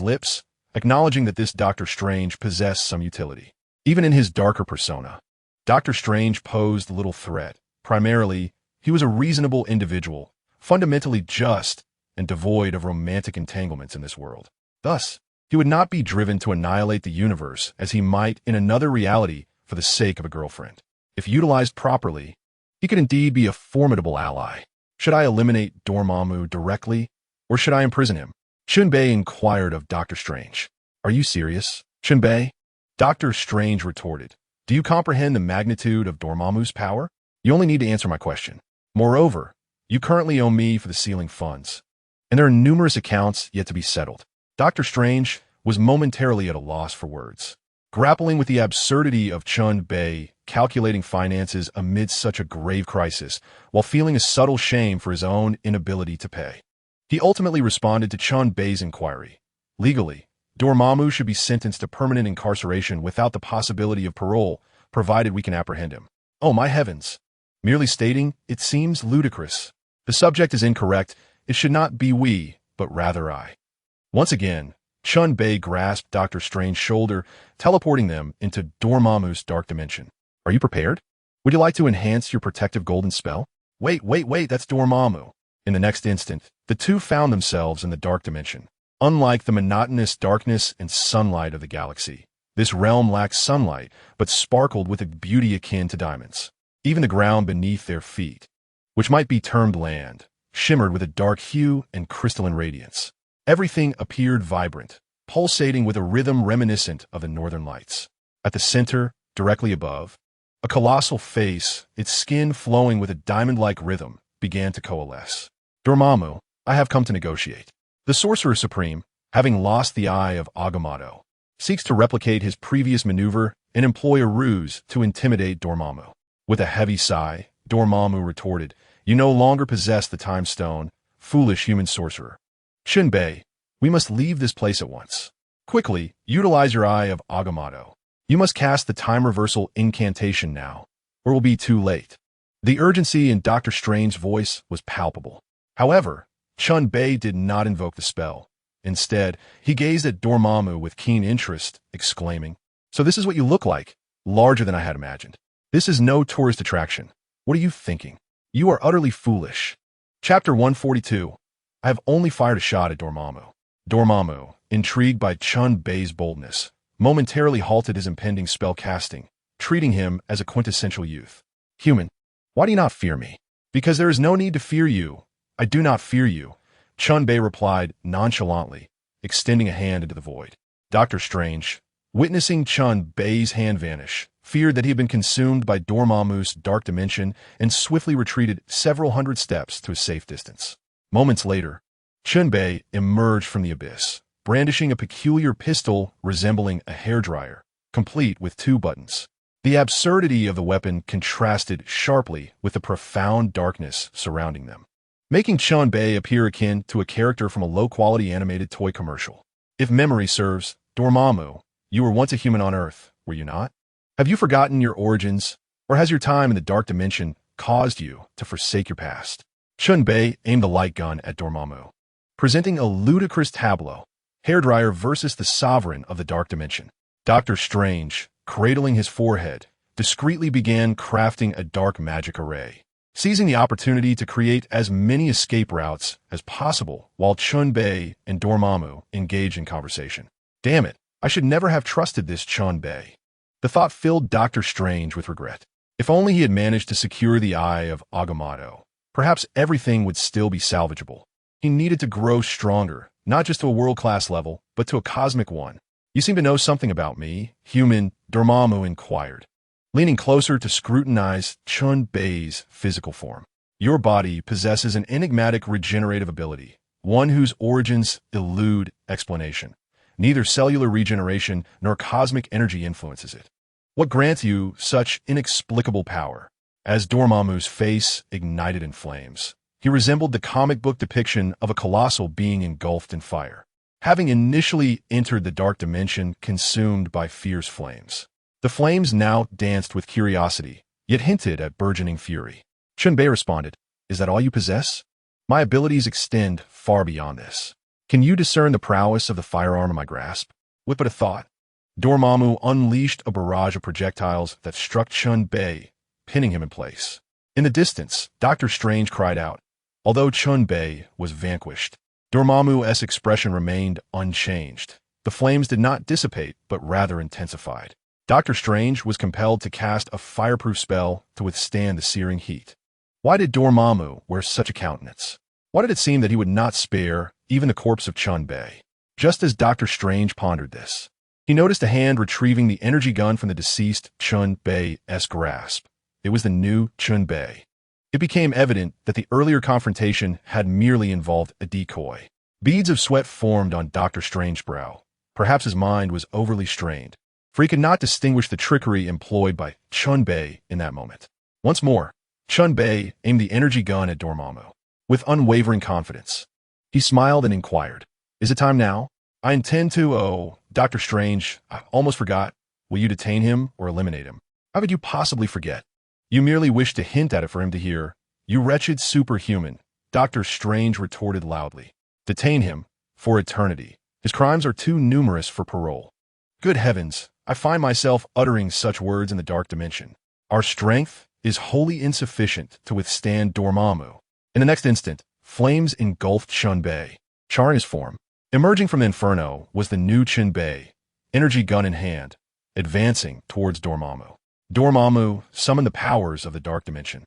Speaker 1: lips, acknowledging that this Dr. Strange possessed some utility. Even in his darker persona, Dr. Strange posed little threat. Primarily, he was a reasonable individual, fundamentally just, and devoid of romantic entanglements in this world. Thus, he would not be driven to annihilate the universe as he might in another reality for the sake of a girlfriend. If utilized properly, he could indeed be a formidable ally. Should I eliminate Dormammu directly, or should I imprison him? Chen Bei inquired of Dr. Strange. "Are you serious, Chen Bei?" Dr. Strange retorted, "Do you comprehend the magnitude of Dormammu's power? You only need to answer my question. Moreover, you currently owe me for the sealing funds, and there are numerous accounts yet to be settled." Dr. Strange was momentarily at a loss for words, grappling with the absurdity of Chen Bei calculating finances amid such a grave crisis, while feeling a subtle shame for his own inability to pay. He ultimately responded to Chen Bei's inquiry. Legally, Dormammu should be sentenced to permanent incarceration without the possibility of parole, provided we can apprehend him. Oh my heavens! Merely stating, it seems ludicrous. The subject is incorrect. It should not be we, but rather I. Once again, Chen Bei grasped Dr. Strange's shoulder, teleporting them into Dormammu's dark dimension. Are you prepared? Would you like to enhance your protective golden spell? Wait, that's Dormammu. In the next instant, the two found themselves in the dark dimension. Unlike the monotonous darkness and sunlight of the galaxy, this realm lacked sunlight, but sparkled with a beauty akin to diamonds. Even the ground beneath their feet, which might be termed land, shimmered with a dark hue and crystalline radiance. Everything appeared vibrant, pulsating with a rhythm reminiscent of the northern lights. At the center, directly above, a colossal face, its skin flowing with a diamond-like rhythm, began to coalesce. Dormammu, I have come to negotiate. The Sorcerer Supreme, having lost the eye of Agamotto, seeks to replicate his previous maneuver and employ a ruse to intimidate Dormammu. With a heavy sigh, Dormammu retorted, You no longer possess the Time Stone, foolish human sorcerer. Chen Bei, we must leave this place at once. Quickly, utilize your eye of Agamotto. You must cast the time reversal incantation now, or it will be too late. The urgency in Dr. Strange's voice was palpable. However, Chen Bei did not invoke the spell. Instead, he gazed at Dormammu with keen interest, exclaiming, So this is what you look like, larger than I had imagined. This is no tourist attraction. What are you thinking? You are utterly foolish. Chapter 142. I have only fired a shot at Dormammu. Dormammu, intrigued by Chen Bei's boldness, momentarily halted his impending spell casting, treating him as a quintessential youth. Human, why do you not fear me? Because there is no need to fear you. I do not fear you, Chen Bei replied nonchalantly, extending a hand into the void. Dr. Strange, witnessing Chen Bei's hand vanish, feared that he had been consumed by Dormammu's dark dimension and swiftly retreated several hundred steps to a safe distance. Moments later, Chen Bei emerged from the abyss, brandishing a peculiar pistol resembling a hairdryer, complete with 2 buttons. The absurdity of the weapon contrasted sharply with the profound darkness surrounding them, making Chen Bei appear akin to a character from a low-quality animated toy commercial. If memory serves, Dormammu, you were once a human on Earth, were you not? Have you forgotten your origins, or has your time in the dark dimension caused you to forsake your past? Chen Bei aimed the light gun at Dormammu, presenting a ludicrous tableau, hairdryer versus the sovereign of the dark dimension. Dr. Strange, cradling his forehead, discreetly began crafting a dark magic array, seizing the opportunity to create as many escape routes as possible while Chen Bei and Dormammu engaged in conversation. Damn it, I should never have trusted this Chen Bei. The thought filled Dr. Strange with regret. If only he had managed to secure the eye of Agamotto, perhaps everything would still be salvageable. He needed to grow stronger, not just to a world-class level, but to a cosmic one. You seem to know something about me, human, Dormammu inquired, leaning closer to scrutinize Chen Bei's physical form. Your body possesses an enigmatic regenerative ability, one whose origins elude explanation. Neither cellular regeneration nor cosmic energy influences it. What grants you such inexplicable power? As Dormammu's face ignited in flames, he resembled the comic book depiction of a colossal being engulfed in fire, having initially entered the dark dimension consumed by fierce flames. The flames now danced with curiosity, yet hinted at burgeoning fury. Chen Bei responded, Is that all you possess? My abilities extend far beyond this. Can you discern the prowess of the firearm in my grasp? With but a thought, Dormammu unleashed a barrage of projectiles that struck Chen Bei, pinning him in place. In the distance, Dr. Strange cried out. Although Chen Bei was vanquished, Dormammu's expression remained unchanged. The flames did not dissipate, but rather intensified. Dr. Strange was compelled to cast a fireproof spell to withstand the searing heat. Why did Dormammu wear such a countenance? Why did it seem that he would not spare even the corpse of Chen Bei? Just as Dr. Strange pondered this, he noticed a hand retrieving the energy gun from the deceased Chen Bei's grasp. It was the new Chen Bei. It became evident that the earlier confrontation had merely involved a decoy. Beads of sweat formed on Dr. Strange's brow. Perhaps his mind was overly strained, for he could not distinguish the trickery employed by Chen Bei in that moment. Once more, Chen Bei aimed the energy gun at Dormammu. With unwavering confidence, He smiled and inquired, "Is it time now?" "I intend to, oh, Dr. Strange, I almost forgot. Will you detain him or eliminate him?" "How could you possibly forget? You merely wished to hint at it for him to hear." "You wretched superhuman," Dr. Strange retorted loudly. "Detain him for eternity. His crimes are too numerous for parole." Good heavens, I find myself uttering such words in the dark dimension. Our strength is wholly insufficient to withstand Dormammu. In the next instant, flames engulfed Chen Bei, charring his form. Emerging from the inferno was the new Chen Bei, energy gun in hand, advancing towards Dormammu. Dormammu summoned the powers of the dark dimension,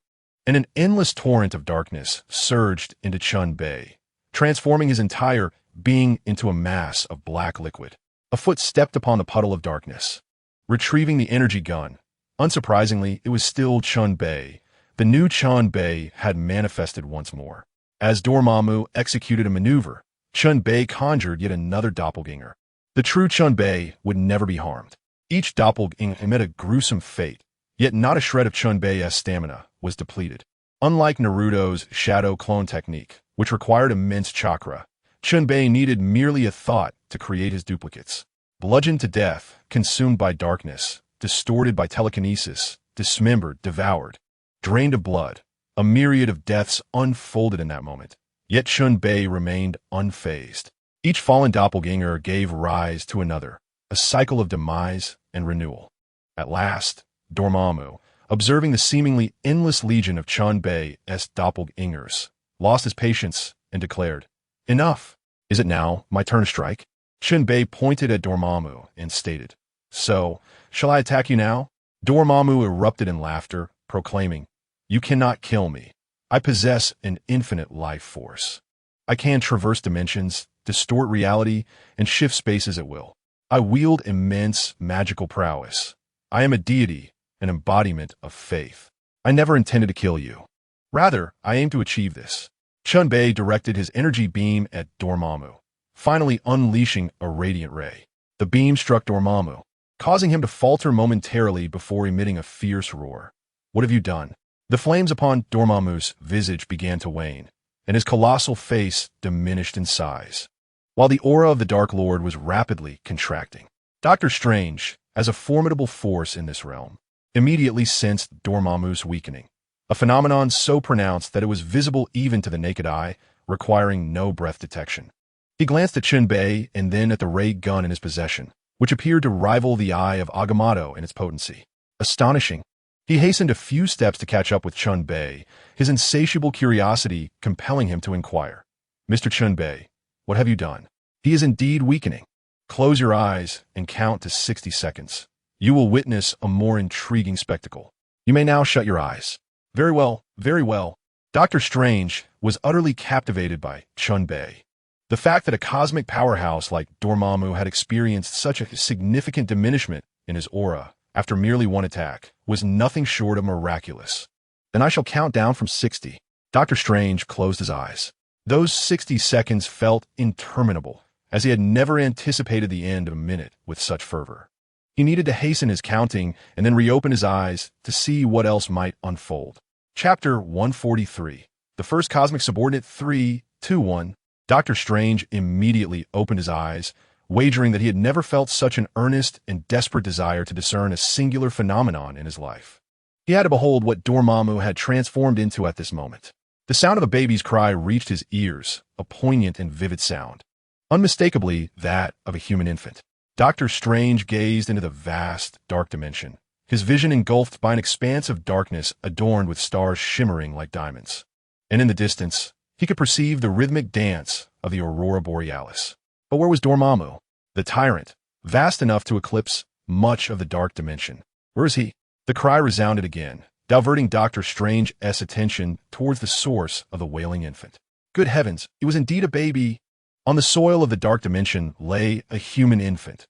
Speaker 1: and an endless torrent of darkness surged into Chen Bei, transforming his entire being into a mass of black liquid. A foot stepped upon the puddle of darkness, retrieving the energy gun. Unsurprisingly, it was still Chen Bei. The new Chen Bei had manifested once more. As Dormammu executed a maneuver, Chen Bei conjured yet another doppelganger. The true Chen Bei would never be harmed. Each doppelganger met a gruesome fate, yet not a shred of Chen Bei's stamina was depleted. Unlike Naruto's shadow clone technique, which required immense chakra, Chen Bei needed merely a thought to create his duplicates. Bludgeoned to death, consumed by darkness, distorted by telekinesis, dismembered, devoured, drained of blood, a myriad of deaths unfolded in that moment. Yet Chen Bei remained unfazed. Each fallen doppelganger gave rise to another, a cycle of demise and renewal. At last, Dormammu, observing the seemingly endless legion of Chen Bei's doppelgangers, lost his patience and declared, "Enough! Is it now my turn to strike?" Chen Bei pointed at Dormammu and stated, "So, shall I attack you now?" Dormammu erupted in laughter, proclaiming, "You cannot kill me. I possess an infinite life force. I can traverse dimensions, distort reality, and shift spaces at will. I wield immense magical prowess. I am a deity, an embodiment of faith. I never intended to kill you. Rather, I aim to achieve this." Chen Bei directed his energy beam at Dormammu, finally unleashing a radiant ray. The beam struck Dormammu, causing him to falter momentarily before emitting a fierce roar. "What have you done?" The flames upon Dormammu's visage began to wane, and his colossal face diminished in size, while the aura of the Dark Lord was rapidly contracting. Doctor Strange, as a formidable force in this realm, immediately sensed Dormammu's weakening, a phenomenon so pronounced that it was visible even to the naked eye, requiring no breath detection. He glanced at Chen Bei and then at the ray gun in his possession, which appeared to rival the eye of Agamotto in its potency. Astonishing. He hastened a few steps to catch up with Chen Bei, his insatiable curiosity compelling him to inquire, "Mr. Chen Bei, what have you done?" "He is indeed weakening. Close your eyes and count to 60 seconds. You will witness a more intriguing spectacle. You may now shut your eyes." "Very well, very well." Doctor Strange was utterly captivated by Chen Bei. The fact that a cosmic powerhouse like Dormammu had experienced such a significant diminishment in his aura after merely one attack was nothing short of miraculous. "Then I shall count down from 60. Doctor Strange closed his eyes. Those 60 seconds felt interminable, as he had never anticipated the end of a minute with such fervor. He needed to hasten his counting and then reopen his eyes to see what else might unfold. Chapter 143. The First Cosmic Subordinate. 3, 2, 1. Doctor Strange immediately opened his eyes, wagering that he had never felt such an earnest and desperate desire to discern a singular phenomenon in his life. He had to behold what Dormammu had transformed into at this moment. The sound of a baby's cry reached his ears, a poignant and vivid sound, unmistakably that of a human infant. Doctor Strange gazed into the vast, dark dimension, his vision engulfed by an expanse of darkness adorned with stars shimmering like diamonds. And in the distance, he could perceive the rhythmic dance of the aurora borealis. But where was Dormammu, the tyrant, vast enough to eclipse much of the dark dimension? Where is he? The cry resounded again, diverting Doctor Strange's attention towards the source of the wailing infant. Good heavens, it was indeed a baby. On the soil of the dark dimension lay a human infant,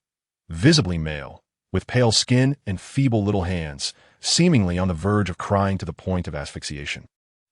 Speaker 1: visibly male, with pale skin and feeble little hands, seemingly on the verge of crying to the point of asphyxiation.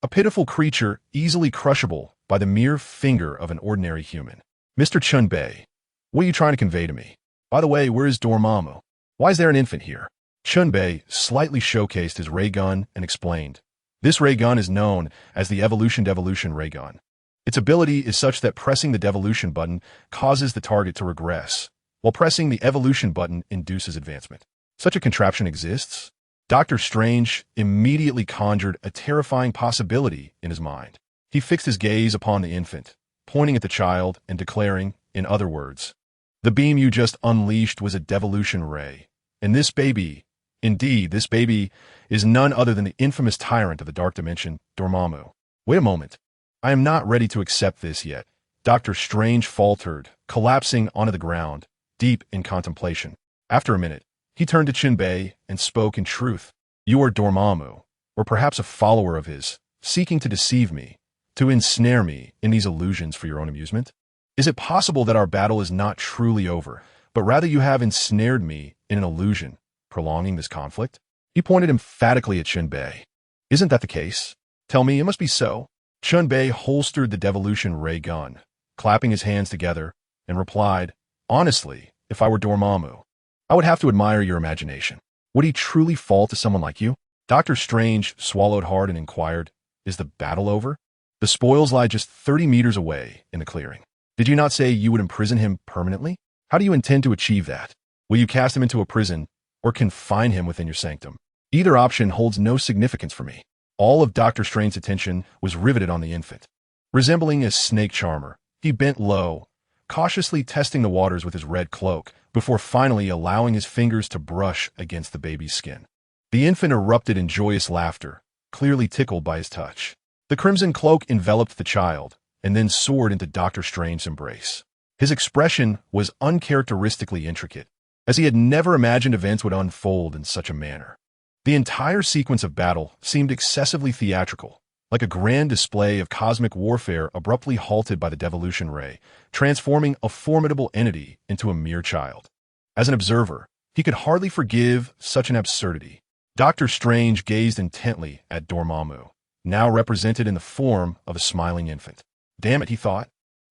Speaker 1: A pitiful creature easily crushable by the mere finger of an ordinary human. "Mr. Chen Bei, what are you trying to convey to me? By the way, where is Dormammu? Why is there an infant here?" Chen Bei slightly showcased his ray gun and explained, "This ray gun is known as the Evolution Devolution ray gun. Its ability is such that pressing the devolution button causes the target to regress, while pressing the evolution button induces advancement. Such a contraption exists? Doctor Strange immediately conjured a terrifying possibility in his mind. He fixed his gaze upon the infant, pointing at the child and declaring, in other words, "The beam you just unleashed was a devolution ray, and this baby, indeed, this baby is none other than the infamous tyrant of the dark dimension, Dormammu." Wait a moment. I am not ready to accept this yet. Doctor Strange faltered, collapsing onto the ground, deep in contemplation. After a minute, he turned to Chen Bei and spoke in truth. "You are Dormammu, or perhaps a follower of his, seeking to deceive me, to ensnare me in these illusions for your own amusement? Is it possible that our battle is not truly over, but rather you have ensnared me in an illusion, prolonging this conflict?" He pointed emphatically at Chen Bei. "Isn't that the case? Tell me, it must be so." Chen Bei holstered the devolution ray gun, clapping his hands together, and replied, "Honestly, if I were Dormammu, I would have to admire your imagination. Would he truly fall to someone like you?" Doctor Strange swallowed hard and inquired, "Is the battle over? The spoils lie just 30 meters away in the clearing. Did you not say you would imprison him permanently? How do you intend to achieve that? Will you cast him into a prison or confine him within your sanctum? Either option holds no significance for me." All of Doctor Strange's attention was riveted on the infant. Resembling a snake charmer, he bent low, cautiously testing the waters with his red cloak, before finally allowing his fingers to brush against the baby's skin. The infant erupted in joyous laughter, clearly tickled by his touch. The crimson cloak enveloped the child, and then soared into Doctor Strange's embrace. His expression was uncharacteristically intricate, as he had never imagined events would unfold in such a manner. The entire sequence of battle seemed excessively theatrical, like a grand display of cosmic warfare abruptly halted by the devolution ray, transforming a formidable entity into a mere child. As an observer, he could hardly forgive such an absurdity. Doctor Strange gazed intently at Dormammu, now represented in the form of a smiling infant. "Damn it," he thought,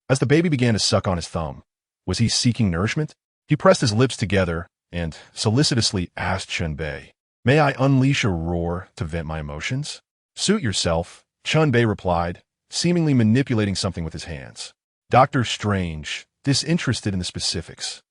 Speaker 1: as the baby began to suck on his thumb. Was he seeking nourishment? He pressed his lips together and solicitously asked Chen Bei, "May I unleash a roar to vent my emotions?" "Suit yourself," Chen Bei replied, seemingly manipulating something with his hands. Doctor Strange, disinterested in the specifics,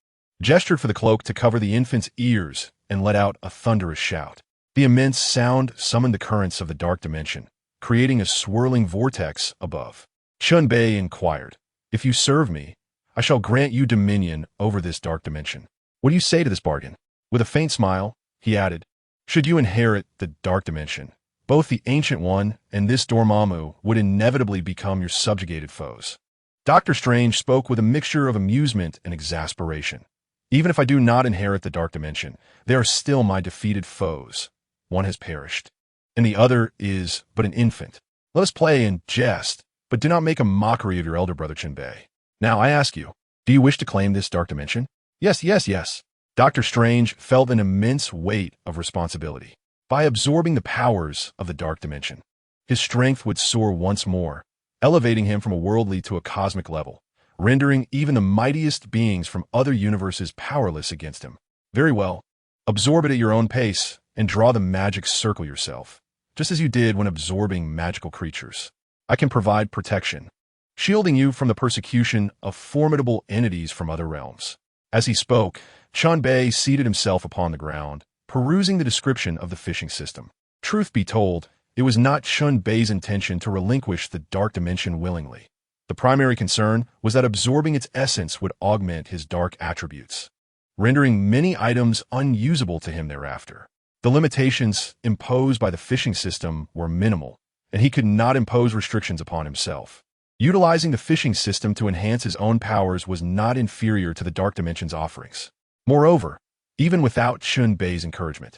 Speaker 1: gestured for the cloak to cover the infant's ears and let out a thunderous shout. The immense sound summoned the currents of the dark dimension, creating a swirling vortex above. Chen Bei inquired, "If you serve me, I shall grant you dominion over this dark dimension. What do you say to this bargain?" With a faint smile, he added, "Should you inherit the dark dimension, both the Ancient One and this Dormammu would inevitably become your subjugated foes." Doctor Strange spoke with a mixture of amusement and exasperation. "Even if I do not inherit the dark dimension, they are still my defeated foes. One has perished, and the other is but an infant. Let us play and jest, but do not make a mockery of your elder brother Chen Bei. Now, I ask you, do you wish to claim this dark dimension?" "Yes, yes, yes." Doctor Strange felt an immense weight of responsibility. By absorbing the powers of the dark dimension, his strength would soar once more, elevating him from a worldly to a cosmic level, rendering even the mightiest beings from other universes powerless against him. "Very well. Absorb it at your own pace and draw the magic circle yourself, just as you did when absorbing magical creatures. I can provide protection, shielding you from the persecution of formidable entities from other realms." As he spoke, Chen Bei seated himself upon the ground, perusing the description of the fishing system. Truth be told, it was not Chen Bei's intention to relinquish the dark dimension willingly. The primary concern was that absorbing its essence would augment his dark attributes, rendering many items unusable to him thereafter. The limitations imposed by the fishing system were minimal, and he could not impose restrictions upon himself. Utilizing the fishing system to enhance his own powers was not inferior to the dark dimension's offerings. Moreover, even without Chen Bei's encouragement,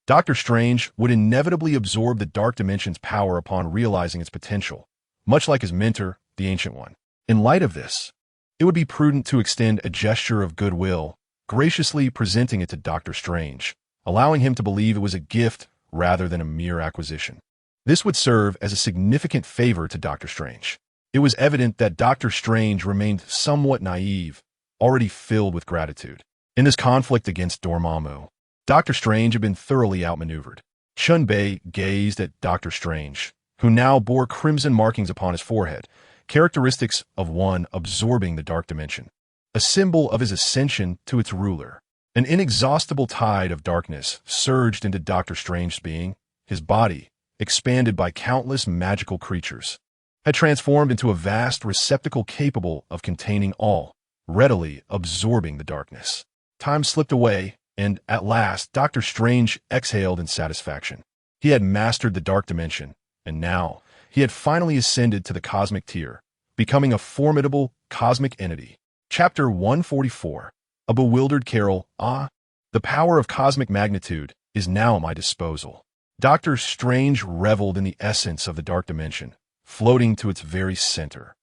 Speaker 1: Doctor Strange would inevitably absorb the dark dimension's power upon realizing its potential, much like his mentor, the Ancient One. In light of this, it would be prudent to extend a gesture of goodwill, graciously presenting it to Doctor Strange, allowing him to believe it was a gift rather than a mere acquisition. This would serve as a significant favor to Doctor Strange. It was evident that Doctor Strange remained somewhat naive, already filled with gratitude. In this conflict against Dormammu, Doctor Strange had been thoroughly outmaneuvered. Chen Bei gazed at Doctor Strange, who now bore crimson markings upon his forehead, characteristics of one absorbing the dark dimension, a symbol of his ascension to its ruler. An inexhaustible tide of darkness surged into Doctor Strange's being. His body, expanded by countless magical creatures, had transformed into a vast receptacle capable of containing all, readily absorbing the darkness. Time slipped away, and at last Doctor Strange exhaled in satisfaction. He had mastered the dark dimension, and now he had finally ascended to the cosmic tier, becoming a formidable cosmic entity. Chapter 144. A bewildered Carol. The power of cosmic magnitude is now at my disposal. Doctor Strange reveled in the essence of the dark dimension, floating to its very center.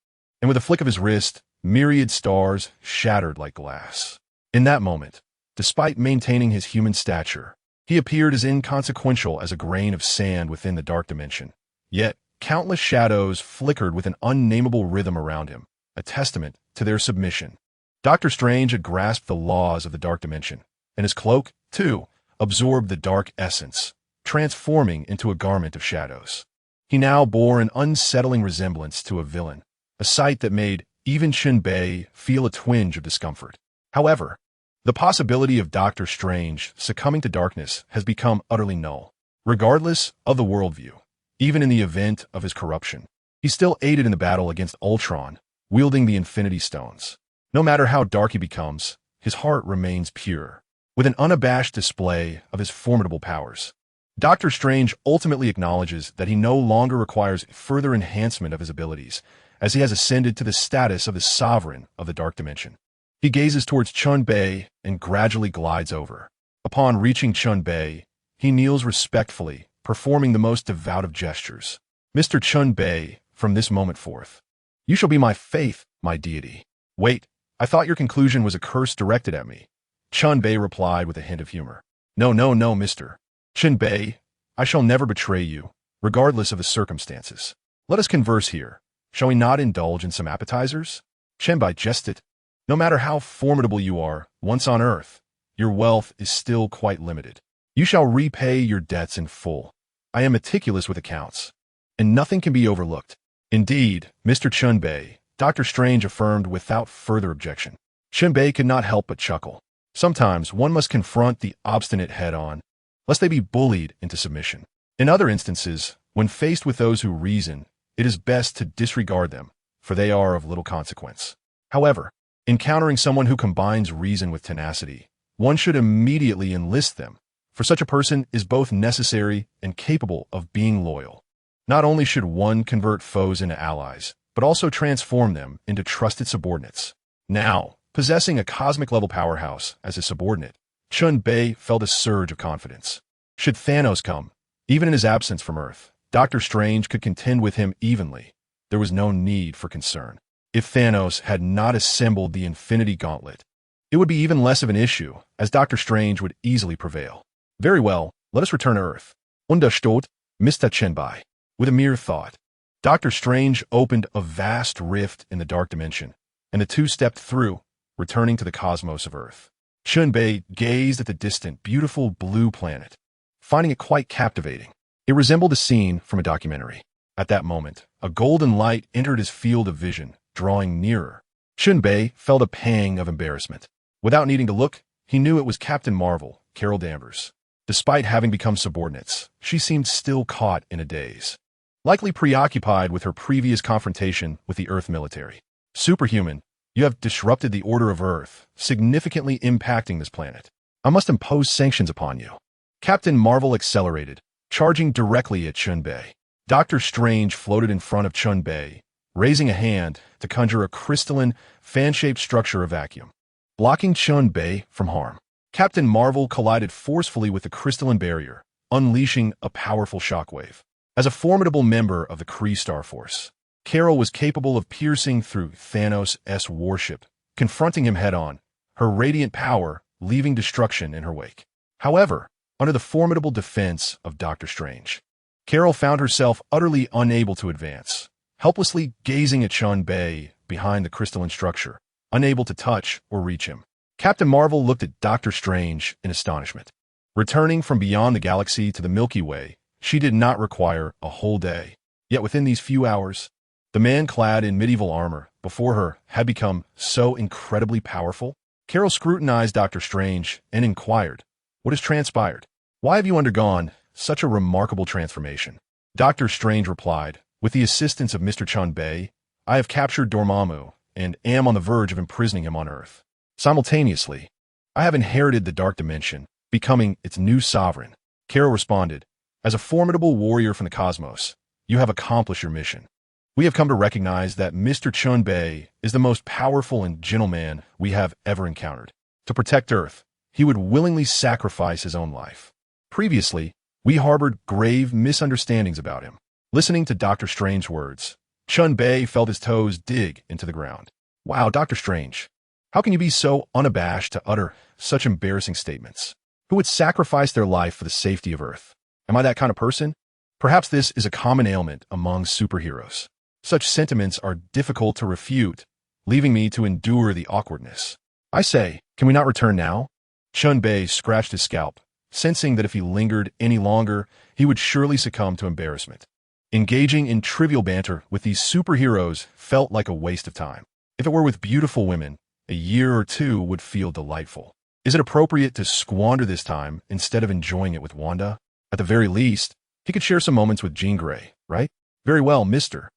Speaker 1: And with a flick of his wrist, myriad stars shattered like glass. In that moment, despite maintaining his human stature, he appeared as inconsequential as a grain of sand within the dark dimension. Yet, countless shadows flickered with an unnameable rhythm around him, a testament to their submission. Doctor Strange had grasped the laws of the dark dimension, and his cloak, too, absorbed the dark essence, transforming into a garment of shadows. He now bore an unsettling resemblance to a villain, a sight that made even Chen Bei feel a twinge of discomfort. However, the possibility of Doctor Strange succumbing to darkness has become utterly null. Regardless of the worldview, even in the event of his corruption, he still aided in the battle against Ultron, wielding the Infinity Stones. No matter how dark he becomes, his heart remains pure, with an unabashed display of his formidable powers. Doctor Strange ultimately acknowledges that he no longer requires further enhancement of his abilities, as he has ascended to the status of the sovereign of the dark dimension. He gazes towards Chen Bei and gradually glides over. Upon reaching Chen Bei, he kneels respectfully, performing the most devout of gestures. Mr. Chen Bei, from this moment forth, you shall be my faith, my deity. Wait, I thought your conclusion was a curse directed at me. Chen Bei replied with a hint of humor. No, Mr. Chen Bei, I shall never betray you, regardless of the circumstances. Let us converse here. Shall we not indulge in some appetizers? Chen Bei jested. No matter how formidable you are, once on Earth, your wealth is still quite limited. You shall repay your debts in full. I am meticulous with accounts, and nothing can be overlooked. Indeed, Mr. Chen Bei, Doctor Strange affirmed without further objection. Chen Bei could not help but chuckle. Sometimes one must confront the obstinate head-on, lest they be bullied into submission. In other instances, when faced with those who reason, it is best to disregard them, for they are of little consequence. However, encountering someone who combines reason with tenacity, one should immediately enlist them, for such a person is both necessary and capable of being loyal. Not only should one convert foes into allies, but also transform them into trusted subordinates. Now, possessing a cosmic-level powerhouse as his subordinate, Chen Bei felt a surge of confidence. Should Thanos come, even in his absence from Earth, Doctor Strange could contend with him evenly. There was no need for concern. If Thanos had not assembled the Infinity Gauntlet, it would be even less of an issue, as Doctor Strange would easily prevail. Very well, let us return to Earth. Understood, Mr. Chen Bei. With a mere thought, Doctor Strange opened a vast rift in the dark dimension, and the two stepped through, returning to the cosmos of Earth. Chen Bei gazed at the distant, beautiful blue planet, finding it quite captivating. It resembled a scene from a documentary. At that moment, a golden light entered his field of vision, drawing nearer. Chen Bei felt a pang of embarrassment. Without needing to look, he knew it was Captain Marvel, Carol Danvers. Despite having become subordinates, she seemed still caught in a daze, likely preoccupied with her previous confrontation with the Earth military. Superhuman, you have disrupted the order of Earth, significantly impacting this planet. I must impose sanctions upon you. Captain Marvel accelerated, charging directly at Chen Bei. Doctor Strange floated in front of Chen Bei, raising a hand to conjure a crystalline, fan-shaped structure of vacuum, blocking Chen Bei from harm. Captain Marvel collided forcefully with the crystalline barrier, unleashing a powerful shockwave. As a formidable member of the Kree Star Force, Carol was capable of piercing through Thanos' warship, confronting him head-on, her radiant power leaving destruction in her wake. However, under the formidable defense of Doctor Strange, Carol found herself utterly unable to advance, helplessly gazing at Chen Bei behind the crystalline structure, unable to touch or reach him. Captain Marvel looked at Doctor Strange in astonishment. Returning from beyond the galaxy to the Milky Way, she did not require a whole day. Yet within these few hours, The man clad in medieval armor before her had become so incredibly powerful. Carol scrutinized Dr. Strange and inquired, "What has transpired? Why have you undergone such a remarkable transformation?" Dr. Strange replied, "With the assistance of Mr. Chen Bei, I have captured Dormammu and am on the verge of imprisoning him on Earth. Simultaneously, I have inherited the Dark Dimension, becoming its new sovereign." Carol responded, "As a formidable warrior from the cosmos, you have accomplished your mission. We have come to recognize that Mr. Chen Bei is the most powerful and gentle man we have ever encountered. To protect Earth, he would willingly sacrifice his own life. Previously, we harbored grave misunderstandings about him." Listening to Dr. Strange's words, Chen Bei felt his toes dig into the ground. "Wow, Dr. Strange, how can you be so unabashed to utter such embarrassing statements? Who would sacrifice their life for the safety of Earth? Am I that kind of person? Perhaps this is a common ailment among superheroes. Such sentiments are difficult to refute, leaving me to endure the awkwardness. I say, can we not return now?" Chen Bei scratched his scalp, sensing that if he lingered any longer, he would surely succumb to embarrassment. Engaging in trivial banter with these superheroes felt like a waste of time. If it were with beautiful women, a year or two would feel delightful. Is it appropriate to squander this time instead of enjoying it with Wanda? At the very least, he could share some moments with Jean Grey, right? "Very well, Mr.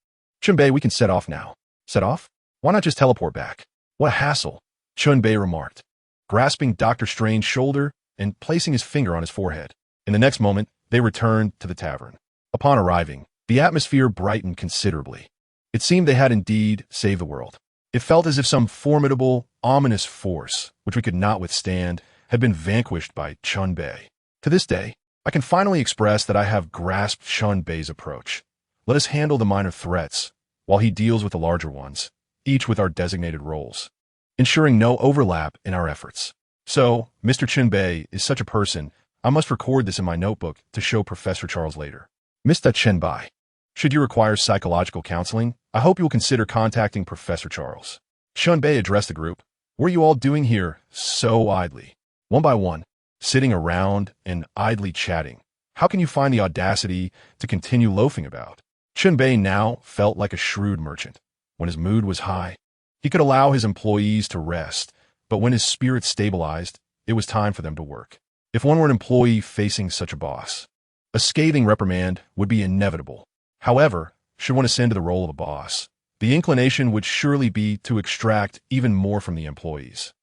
Speaker 1: Chen Bei, we can set off now." "Set off? Why not just teleport back?" "What a hassle," Chen Bei remarked, grasping Dr. Strange's shoulder and placing his finger on his forehead. In the next moment, they returned to the tavern. Upon arriving, the atmosphere brightened considerably. It seemed they had indeed saved the world. It felt as if some formidable, ominous force, which we could not withstand, had been vanquished by Chen Bei. To this day, I can finally express that I have grasped Chen Bei's approach. Let us handle the minor threats, while he deals with the larger ones, each with our designated roles, ensuring no overlap in our efforts. So, Mr. Chen Bei is such a person, I must record this in my notebook to show Professor Charles later. "Mr. Chen Bei, should you require psychological counseling, I hope you will consider contacting Professor Charles." Chen Bei addressed the group. "What are you all doing here so idly? One by one, sitting around and idly chatting. How can you find the audacity to continue loafing about?" Chen Bei now felt like a shrewd merchant. When his mood was high, he could allow his employees to rest, but when his spirits stabilized, it was time for them to work. If one were an employee facing such a boss, a scathing reprimand would be inevitable. However, should one ascend to the role of a boss, the inclination would surely be to extract even more from the employees.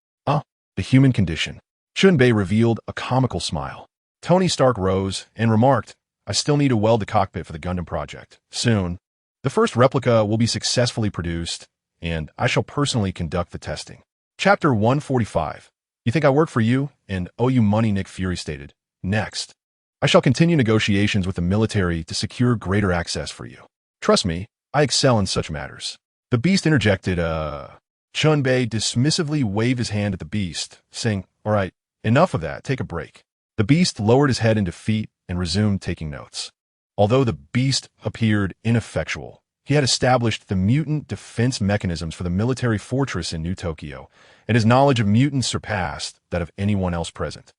Speaker 1: The human condition. Chen Bei revealed a comical smile. Tony Stark rose and remarked, "I still need to weld the cockpit for the Gundam project. Soon, the first replica will be successfully produced, and I shall personally conduct the testing." Chapter 145. "You think I work for you and owe you money," Nick Fury stated. "Next, I shall continue negotiations with the military to secure greater access for you. Trust me, I excel in such matters." The Beast interjected, Chen Bei dismissively waved his hand at the Beast, saying, "All right, enough of that, take a break." The Beast lowered his head in defeat and resumed taking notes. Although the Beast appeared ineffectual, he had established the mutant defense mechanisms for the military fortress in New Tokyo, and his knowledge of mutants surpassed that of anyone else present.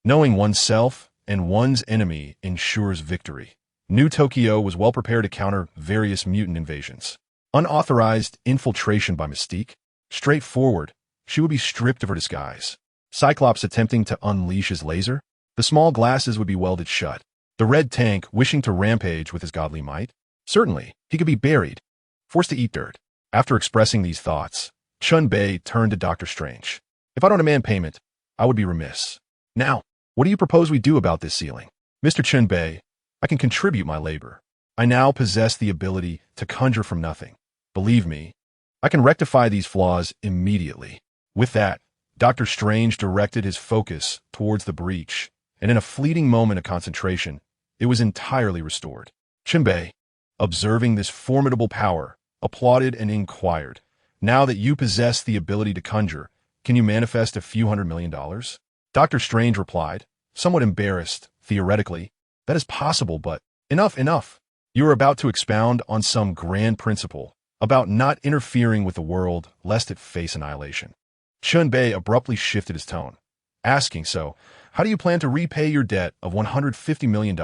Speaker 1: Knowing oneself and one's enemy ensures victory. New Tokyo was well prepared to counter various mutant invasions. Unauthorized infiltration by Mystique. Straightforward, she would be stripped of her disguise. Cyclops attempting to unleash his laser. The small glasses would be welded shut. The Red Tank wishing to rampage with his godly might. Certainly, he could be buried, forced to eat dirt. After expressing these thoughts, Chen Bei turned to Dr. Strange. "If I don't demand payment, I would be remiss. Now, what do you propose we do about this ceiling?" "Mr. Chen Bei, I can contribute my labor. I now possess the ability to conjure from nothing. Believe me, I can rectify these flaws immediately." With that, Dr. Strange directed his focus towards the breach, and in a fleeting moment of concentration, it was entirely restored. Chen Bei, observing this formidable power, applauded and inquired, "Now that you possess the ability to conjure, can you manifest a few $100 million? Dr. Strange replied, somewhat embarrassed, "Theoretically, that is possible, but enough. You are about to expound on some grand principle about not interfering with the world lest it face annihilation." Chen Bei abruptly shifted his tone, asking, "So, how do you plan to repay your debt of $150 million?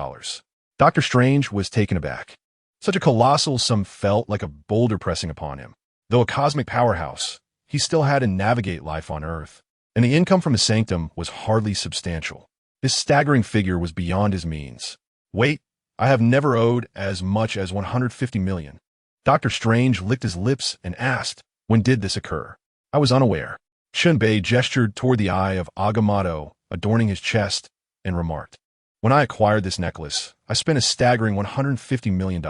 Speaker 1: Dr. Strange was taken aback. Such a colossal sum felt like a boulder pressing upon him. Though a cosmic powerhouse, he still had to navigate life on Earth, and the income from his sanctum was hardly substantial. This staggering figure was beyond his means. Wait, I have never owed as much as 150 million. Dr. Strange licked his lips and asked, when did this occur? I was unaware. Chen Bei gestured toward the eye of Agamotto adorning his chest and remarked, when I acquired this necklace, I spent a staggering $150 million.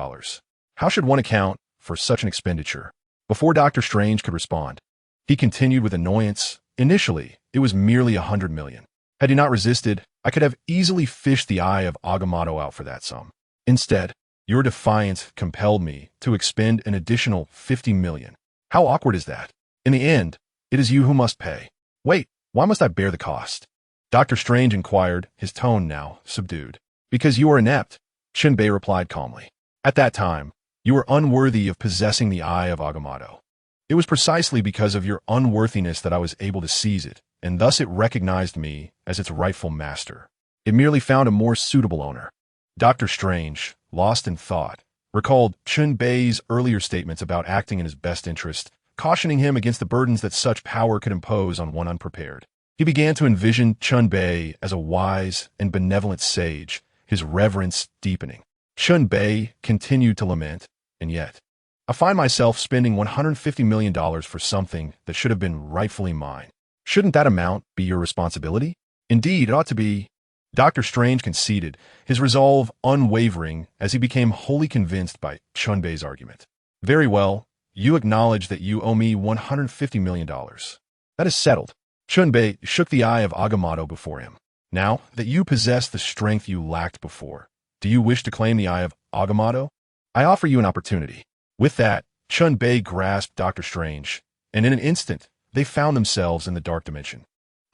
Speaker 1: How should one account for such an expenditure? Before Dr. Strange could respond, he continued with annoyance. Initially, it was merely 100 million. Had he not resisted, I could have easily fished the eye of Agamotto out for that sum. Instead, your defiance compelled me to expend an additional 50 million. How awkward is that? In the end, it is you who must pay. Wait, why must I bear the cost? Dr. Strange inquired, his tone now subdued. Because you are inept, Chen Bei replied calmly. At that time, you were unworthy of possessing the eye of Agamotto. It was precisely because of your unworthiness that I was able to seize it, and thus it recognized me as its rightful master. It merely found a more suitable owner. Dr. Strange, lost in thought, recalled Chen Bei's earlier statements about acting in his best interest, cautioning him against the burdens that such power could impose on one unprepared. He began to envision Chen Bei as a wise and benevolent sage, his reverence deepening. Chen Bei continued to lament, and yet, I find myself spending $150 million for something that should have been rightfully mine. Shouldn't that amount be your responsibility? Indeed, it ought to be. Dr. Strange conceded, his resolve unwavering as he became wholly convinced by Chen Bei's argument. Very well, you acknowledge that you owe me $150 million. That is settled. Chen Bei shook the eye of Agamotto before him. Now that you possess the strength you lacked before, do you wish to claim the eye of Agamotto? I offer you an opportunity. With that, Chen Bei grasped Dr. Strange, and in an instant, they found themselves in the dark dimension.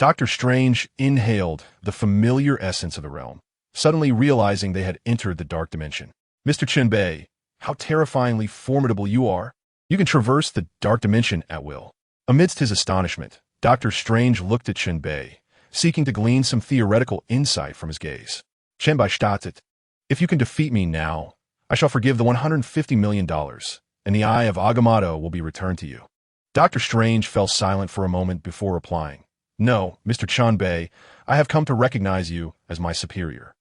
Speaker 1: Dr. Strange inhaled the familiar essence of the realm, suddenly realizing they had entered the dark dimension. Mr. Chen Bei, how terrifyingly formidable you are. You can traverse the dark dimension at will. Amidst his astonishment, Dr. Strange looked at Chen Bei, seeking to glean some theoretical insight from his gaze. Chen Bei started, if you can defeat me now, I shall forgive the $150 million, and the eye of Agamotto will be returned to you. Dr. Strange fell silent for a moment before replying. No, Mr. Chen Bei, I have come to recognize you as my superior.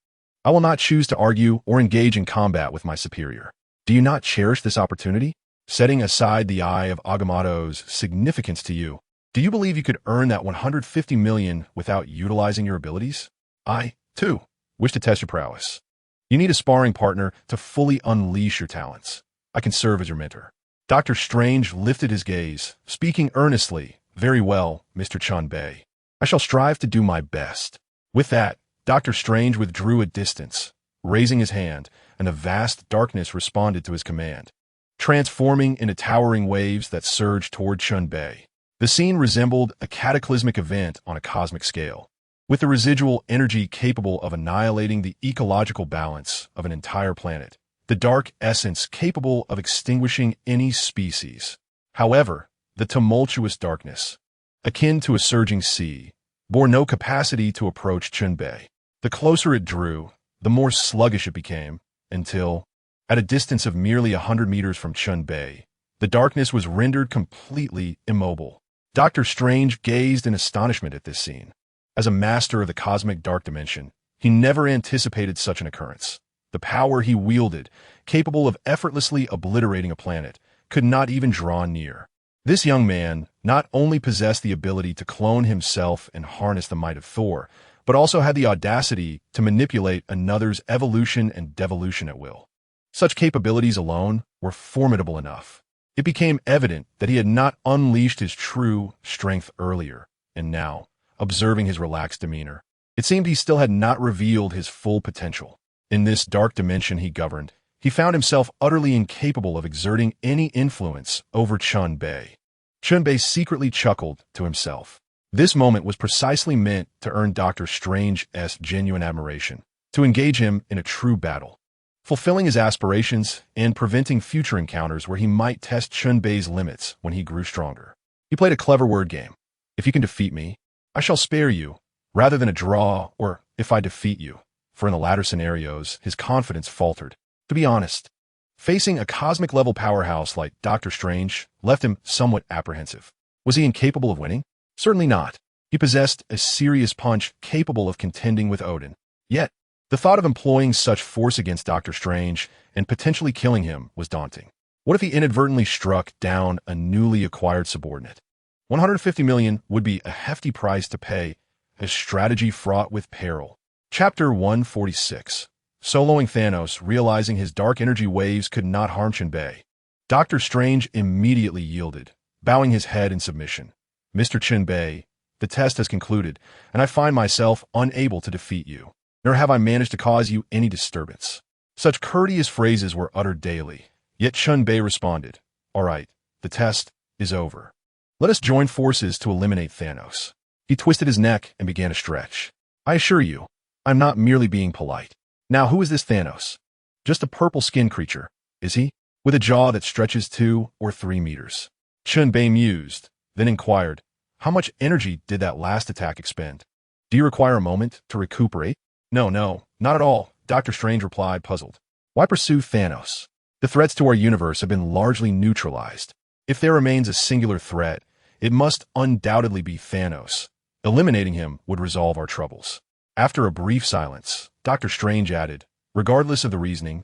Speaker 1: I will not choose to argue or engage in combat with my superior. Do you not cherish this opportunity? Setting aside the eye of Agamotto's significance to you, do you believe you could earn that $150 million without utilizing your abilities? I, too, wish to test your prowess. You need a sparring partner to fully unleash your talents. I can serve as your mentor. Dr. Strange lifted his gaze, speaking earnestly. Very well, Mr. Chen Bei. I shall strive to do my best. With that, Dr. Strange withdrew a distance, raising his hand, and a vast darkness responded to his command, transforming into towering waves that surged toward Chen Bei. The scene resembled a cataclysmic event on a cosmic scale, with the residual energy capable of annihilating the ecological balance of an entire planet, the dark essence capable of extinguishing any species. However, the tumultuous darkness, akin to a surging sea, bore no capacity to approach Chen Bei. The closer it drew, the more sluggish it became, until, at a distance of merely 100 meters from Chen Bei, the darkness was rendered completely immobile. Dr. Strange gazed in astonishment at this scene. As a master of the cosmic dark dimension, he never anticipated such an occurrence. The power he wielded, capable of effortlessly obliterating a planet, could not even draw near. This young man not only possessed the ability to clone himself and harness the might of Thor, but also had the audacity to manipulate another's evolution and devolution at will. Such capabilities alone were formidable enough. It became evident that he had not unleashed his true strength earlier, and now, observing his relaxed demeanor, it seemed he still had not revealed his full potential. In this dark dimension he governed, he found himself utterly incapable of exerting any influence over Chen Bei. Chen Bei secretly chuckled to himself. This moment was precisely meant to earn Dr. Strange's genuine admiration, to engage him in a true battle, fulfilling his aspirations and preventing future encounters where he might test Chen Bei's limits when he grew stronger. He played a clever word game. If you can defeat me, I shall spare you, rather than a draw, or if I defeat you. For in the latter scenarios, his confidence faltered. To be honest, Facing a cosmic-level powerhouse like Doctor Strange left him somewhat apprehensive. Was he incapable of winning? Certainly not. He possessed a serious punch capable of contending with Odin. Yet, the thought of employing such force against Doctor Strange and potentially killing him was daunting. What if he inadvertently struck down a newly acquired subordinate? 150 million would be a hefty price to pay, a strategy fraught with peril. Chapter 146. Soloing Thanos, realizing his dark energy waves could not harm Chen Bei. Doctor Strange immediately yielded, bowing his head in submission. Mr. Chen Bei, the test has concluded, and I find myself unable to defeat you, nor have I managed to cause you any disturbance. Such courteous phrases were uttered daily, yet Chen Bei responded, "All right, the test is over. Let us join forces to eliminate Thanos." He twisted his neck and began to stretch. "I assure you, I'm not merely being polite. Now, who is this Thanos? Just a purple-skinned creature, is he? With a jaw that stretches 2 or 3 meters. Chen Bei mused, then inquired, "How much energy did that last attack expend? Do you require a moment to recuperate?" No, not at all," Doctor Strange replied, puzzled. "Why pursue Thanos? The threats to our universe have been largely neutralized. If there remains a singular threat, it must undoubtedly be Thanos. Eliminating him would resolve our troubles." After a brief silence, Doctor Strange added, "Regardless of the reasoning,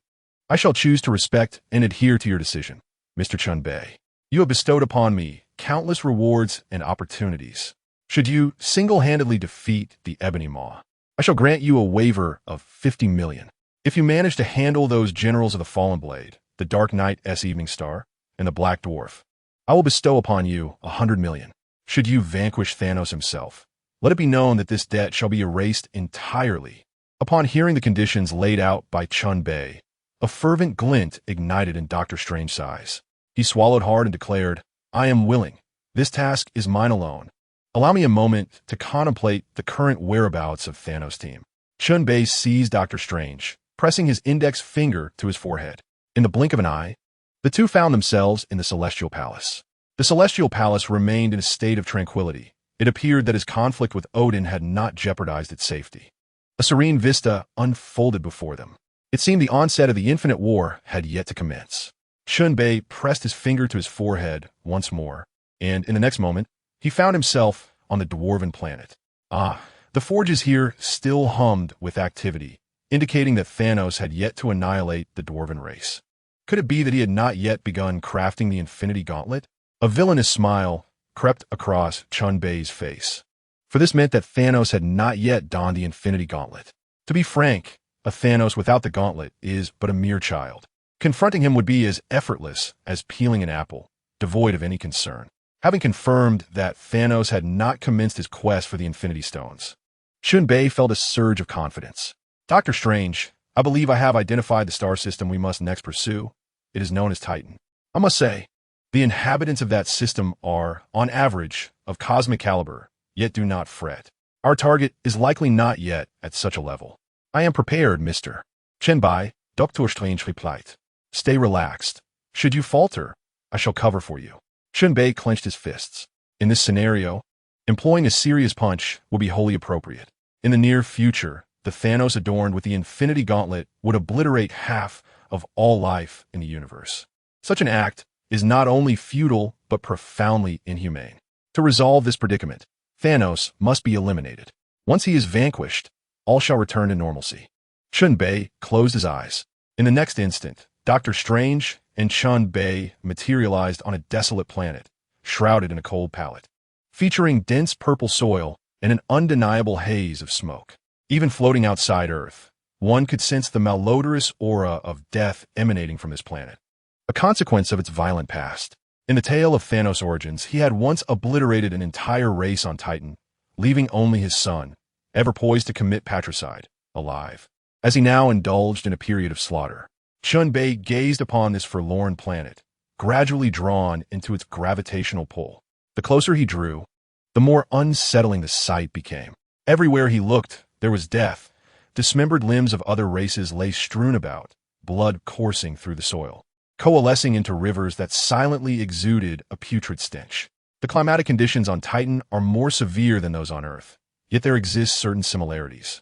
Speaker 1: I shall choose to respect and adhere to your decision, Mr. Chen Bei. You have bestowed upon me countless rewards and opportunities. Should you single-handedly defeat the Ebony Maw, I shall grant you a waiver of 50 million. If you manage to handle those generals of the Fallen Blade, the Dark Knight's Evening Star, and the Black Dwarf, I will bestow upon you 100 million. Should you vanquish Thanos himself, let it be known that this debt shall be erased entirely." Upon hearing the conditions laid out by Chen Bei, a fervent glint ignited in Doctor Strange's eyes. He swallowed hard and declared, "I am willing. This task is mine alone. Allow me a moment to contemplate the current whereabouts of Thanos' team." Chen Bei seized Doctor Strange, pressing his index finger to his forehead. In the blink of an eye, the two found themselves in the Celestial Palace. The Celestial Palace remained in a state of tranquility. It appeared that his conflict with Odin had not jeopardized its safety. A serene vista unfolded before them. It seemed the onset of the Infinite War had yet to commence. Chen Bei pressed his finger to his forehead once more, and in the next moment, he found himself on the dwarven planet. The forges here still hummed with activity, indicating that Thanos had yet to annihilate the dwarven race. Could it be that he had not yet begun crafting the Infinity Gauntlet? A villainous smile crept across Chen Bei's face, for this meant that Thanos had not yet donned the Infinity Gauntlet. To be frank, a Thanos without the gauntlet is but a mere child. Confronting him would be as effortless as peeling an apple, devoid of any concern. Having confirmed that Thanos had not commenced his quest for the Infinity Stones, Chen Bei felt a surge of confidence. "Doctor Strange, I believe I have identified the star system we must next pursue. It is known as Titan. I must say, the inhabitants of that system are, on average, of cosmic caliber, yet do not fret. Our target is likely not yet at such a level." "I am prepared, Mr. Chen Bei," Dr. Strange replied. "Stay relaxed. Should you falter, I shall cover for you." Chen Bei clenched his fists. In this scenario, employing a serious punch would be wholly appropriate. In the near future, the Thanos adorned with the Infinity Gauntlet would obliterate half of all life in the universe. Such an act is not only futile, but profoundly inhumane. To resolve this predicament, Thanos must be eliminated. Once he is vanquished, all shall return to normalcy. Chen Bei closed his eyes. In the next instant, Doctor Strange and Chen Bei materialized on a desolate planet, shrouded in a cold palette, featuring dense purple soil and an undeniable haze of smoke. Even floating outside Earth, one could sense the malodorous aura of death emanating from this planet, a consequence of its violent past. In the tale of Thanos' origins, he had once obliterated an entire race on Titan, leaving only his son, ever poised to commit patricide, alive. As he now indulged in a period of slaughter, Chen Bei gazed upon this forlorn planet, gradually drawn into its gravitational pull. The closer he drew, the more unsettling the sight became. Everywhere he looked, there was death. Dismembered limbs of other races lay strewn about, blood coursing through the soil, coalescing into rivers that silently exuded a putrid stench. The climatic conditions on Titan are more severe than those on Earth, yet there exist certain similarities.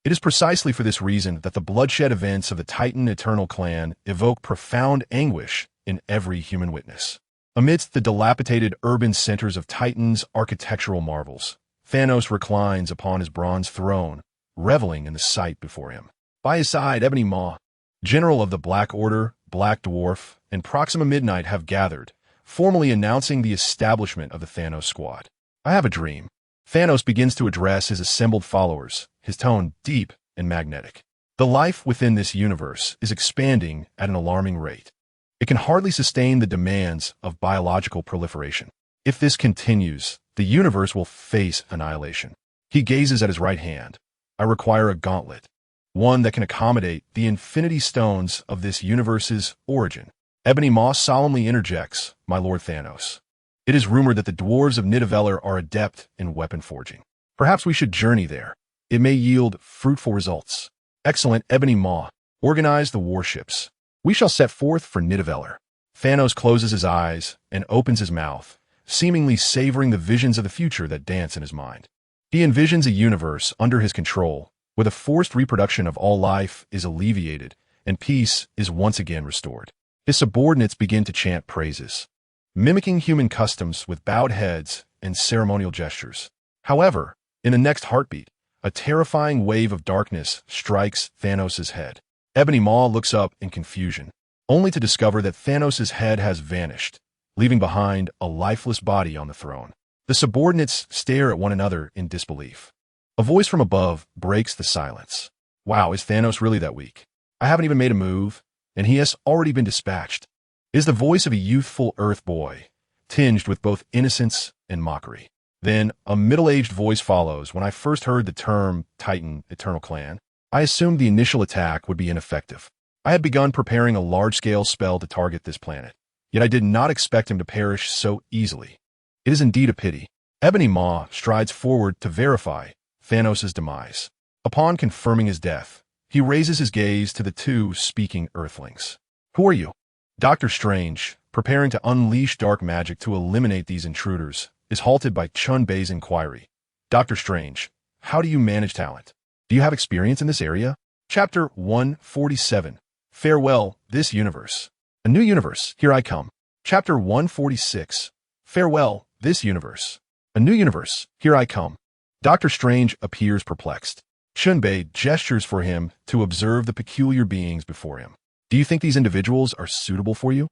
Speaker 1: It is precisely for this reason that the bloodshed events of the Titan Eternal Clan evoke profound anguish in every human witness. Amidst the dilapidated urban centers of Titan's architectural marvels, Thanos reclines upon his bronze throne, reveling in the sight before him. By his side, Ebony Maw, General of the Black Order, Black Dwarf, and Proxima Midnight have gathered, formally announcing the establishment of the Thanos Squad. I have a dream. Thanos begins to address his assembled followers, his tone deep and magnetic. The life within this universe is expanding at an alarming rate. It can hardly sustain the demands of biological proliferation. If this continues, the universe will face annihilation. He gazes at his right hand. I require a gauntlet, one that can accommodate the infinity stones of this universe's origin. Ebony Maw solemnly interjects, My Lord Thanos. It is rumored that the dwarves of Nidavellir are adept in weapon forging. Perhaps we should journey there. It may yield fruitful results. Excellent, Ebony Maw. Organize the warships. We shall set forth for Nidavellir. Thanos closes his eyes and opens his mouth, seemingly savoring the visions of the future that dance in his mind. He envisions a universe under his control, where the forced reproduction of all life is alleviated and peace is once again restored. His subordinates begin to chant praises, mimicking human customs with bowed heads and ceremonial gestures. However, in the next heartbeat, a terrifying wave of darkness strikes Thanos' head. Ebony Maw looks up in confusion, only to discover that Thanos' head has vanished, leaving behind a lifeless body on the throne. The subordinates stare at one another in disbelief. A voice from above breaks the silence. Wow, is Thanos really that weak? I haven't even made a move, and he has already been dispatched. It is the voice of a youthful Earth boy, tinged with both innocence and mockery. Then, a middle-aged voice follows. When I first heard the term Titan Eternal Clan, I assumed the initial attack would be ineffective. I had begun preparing a large-scale spell to target this planet, yet I did not expect him to perish so easily. It is indeed a pity. Ebony Maw strides forward to verify Thanos' demise. Upon confirming his death, he raises his gaze to the two speaking Earthlings. Who are you? Doctor Strange, preparing to unleash dark magic to eliminate these intruders, is halted by Chen Bei's inquiry. Doctor Strange, how do you manage talent? Do you have experience in this area? Chapter 147. Farewell, this universe. A new universe, here I come. Chapter 146. Farewell, this universe. A new universe, here I come. Doctor Strange appears perplexed. Chen Bei gestures for him to observe the peculiar beings before him. Do you think these individuals are suitable for you?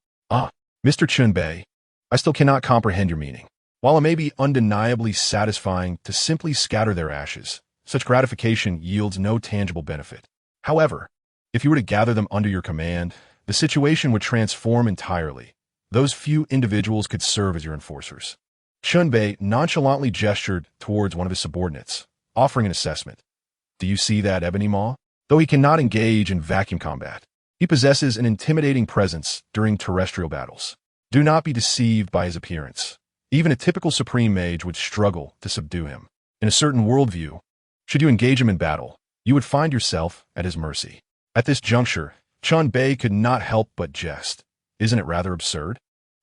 Speaker 1: Mr. Chen Bei, I still cannot comprehend your meaning. While it may be undeniably satisfying to simply scatter their ashes, such gratification yields no tangible benefit. However, if you were to gather them under your command, the situation would transform entirely. Those few individuals could serve as your enforcers. Chen Bei nonchalantly gestured towards one of his subordinates, offering an assessment. Do you see that, Ebony Maw? Though he cannot engage in vacuum combat, he possesses an intimidating presence during terrestrial battles. Do not be deceived by his appearance. Even a typical Supreme Mage would struggle to subdue him. In a certain worldview, should you engage him in battle, you would find yourself at his mercy. At this juncture, Chen Bei could not help but jest. Isn't it rather absurd?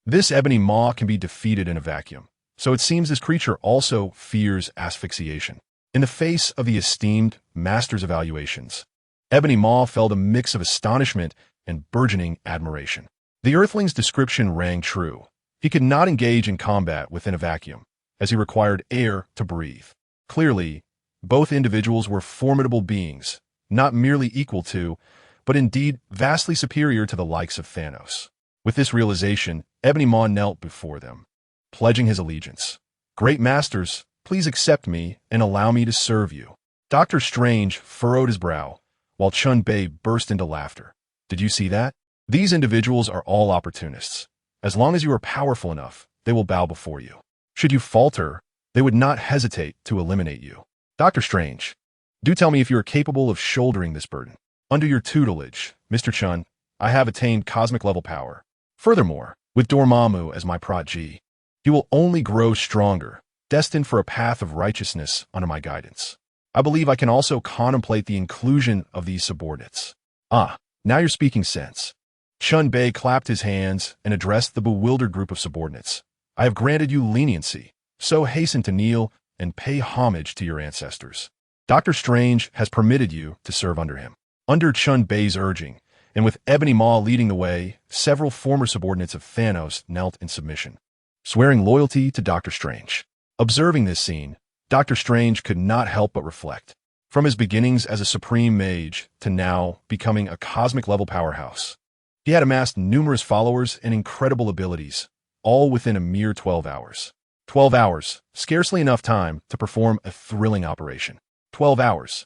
Speaker 1: This Ebony Maw can be defeated in a vacuum, so it seems this creature also fears asphyxiation. In the face of the esteemed master's evaluations, Ebony Maw felt a mix of astonishment and burgeoning admiration. The Earthling's description rang true. He could not engage in combat within a vacuum, as he required air to breathe. Clearly, both individuals were formidable beings, not merely equal to, but indeed vastly superior to the likes of Thanos. With this realization, Ebony Maw knelt before them, pledging his allegiance. Great masters, please accept me and allow me to serve you. Doctor Strange furrowed his brow, while Chen Bei burst into laughter. Did you see that? These individuals are all opportunists. As long as you are powerful enough, they will bow before you. Should you falter, they would not hesitate to eliminate you. Doctor Strange, do tell me if you are capable of shouldering this burden. Under your tutelage, Mr. Chen, I have attained cosmic-level power. Furthermore, with Dormammu as my protege, he will only grow stronger, destined for a path of righteousness under my guidance. I believe I can also contemplate the inclusion of these subordinates. Now you're speaking sense. Chen Bei clapped his hands and addressed the bewildered group of subordinates. I have granted you leniency, so hasten to kneel and pay homage to your ancestors. Doctor Strange has permitted you to serve under him. Under Chen Bei's urging, and with Ebony Maw leading the way, several former subordinates of Thanos knelt in submission, swearing loyalty to Doctor Strange. Observing this scene, Doctor Strange could not help but reflect. From his beginnings as a supreme mage to now becoming a cosmic-level powerhouse, he had amassed numerous followers and incredible abilities, all within a mere 12 hours. 12 hours, scarcely enough time to perform a thrilling operation. 12 hours,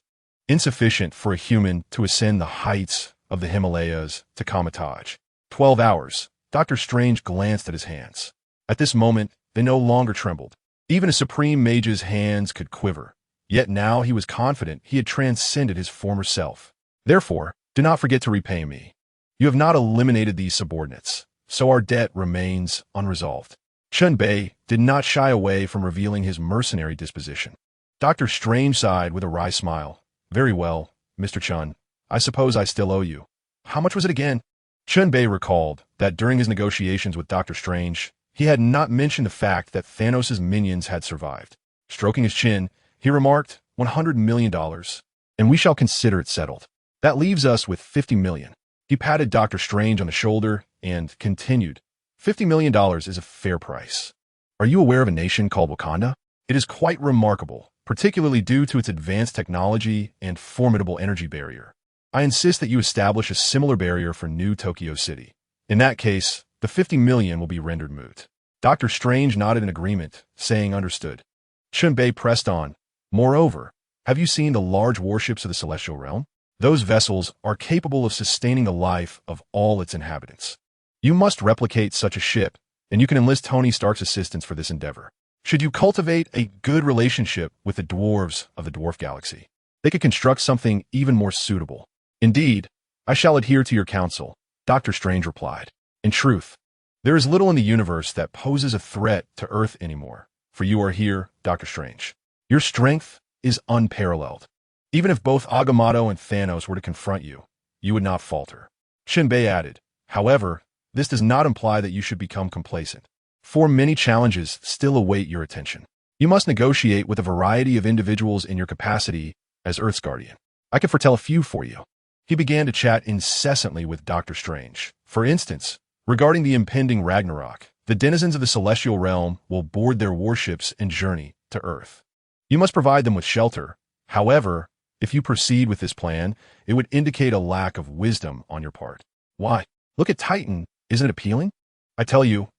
Speaker 1: insufficient for a human to ascend the heights of the Himalayas to Kamataj. 12 hours. Doctor Strange glanced at his hands. At this moment, they no longer trembled. Even a supreme mage's hands could quiver. Yet now he was confident he had transcended his former self. Therefore, do not forget to repay me. You have not eliminated these subordinates, so our debt remains unresolved. Chen Bei did not shy away from revealing his mercenary disposition. Doctor Strange sighed with a wry smile. Very well, Mr. Chen. I suppose I still owe you. How much was it again? Chen Bei recalled that during his negotiations with Doctor Strange, he had not mentioned the fact that Thanos' minions had survived. Stroking his chin, he remarked, $100 million, and we shall consider it settled. That leaves us with $50 million. He patted Doctor Strange on the shoulder and continued, $50 million is a fair price. Are you aware of a nation called Wakanda? It is quite remarkable, particularly due to its advanced technology and formidable energy barrier. I insist that you establish a similar barrier for New Tokyo City. In that case, the $50 million will be rendered moot. Doctor Strange nodded in agreement, saying understood. Chen Bei pressed on. Moreover, have you seen the large warships of the Celestial Realm? Those vessels are capable of sustaining the life of all its inhabitants. You must replicate such a ship, and you can enlist Tony Stark's assistance for this endeavor. Should you cultivate a good relationship with the dwarves of the Dwarf Galaxy, they could construct something even more suitable. Indeed, I shall adhere to your counsel, Doctor Strange replied. In truth, there is little in the universe that poses a threat to Earth anymore, for you are here, Doctor Strange. Your strength is unparalleled. Even if both Agamotto and Thanos were to confront you, you would not falter. Chen Bei added, however, this does not imply that you should become complacent, for many challenges still await your attention. You must negotiate with a variety of individuals in your capacity as Earth's guardian. I can foretell a few for you. He began to chat incessantly with Doctor Strange. For instance, regarding the impending Ragnarok, the denizens of the Celestial Realm will board their warships and journey to Earth. You must provide them with shelter. However, if you proceed with this plan, it would indicate a lack of wisdom on your part. Why? Look at Titan. Isn't it appealing? I tell you,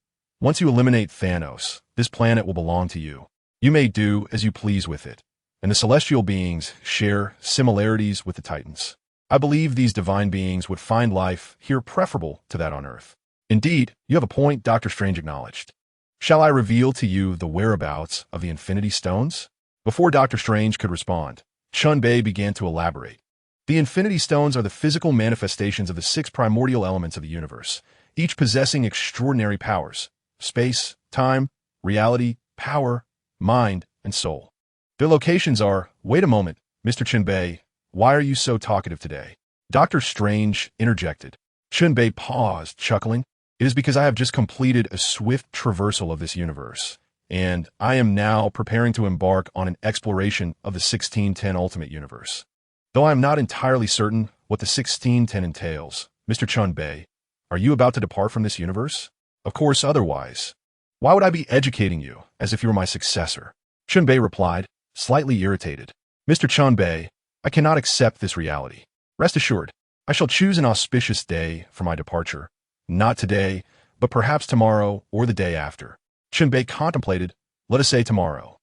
Speaker 1: once you eliminate Thanos, this planet will belong to you. You may do as you please with it, and the celestial beings share similarities with the Titans. I believe these divine beings would find life here preferable to that on Earth. Indeed, you have a point, Doctor Strange acknowledged. Shall I reveal to you the whereabouts of the Infinity Stones? Before Doctor Strange could respond, Chen Bei began to elaborate. The Infinity Stones are the physical manifestations of the 6 primordial elements of the universe, each possessing extraordinary powers: space, time, reality, power, mind, and soul. Their locations are— Wait a moment, Mr. Chen Bei. Why are you so talkative today? Doctor Strange interjected. Chen Bei paused, chuckling. It is because I have just completed a swift traversal of this universe, and I am now preparing to embark on an exploration of the 1610 Ultimate Universe. Though I am not entirely certain what the 1610 entails, Mr. Chen Bei, are you about to depart from this universe? Of course, otherwise. Why would I be educating you as if you were my successor? Chen Bei replied, slightly irritated. Mr. Chen Bei, I cannot accept this reality. Rest assured, I shall choose an auspicious day for my departure. Not today, but perhaps tomorrow or the day after. Chen Bei contemplated. Let us say tomorrow.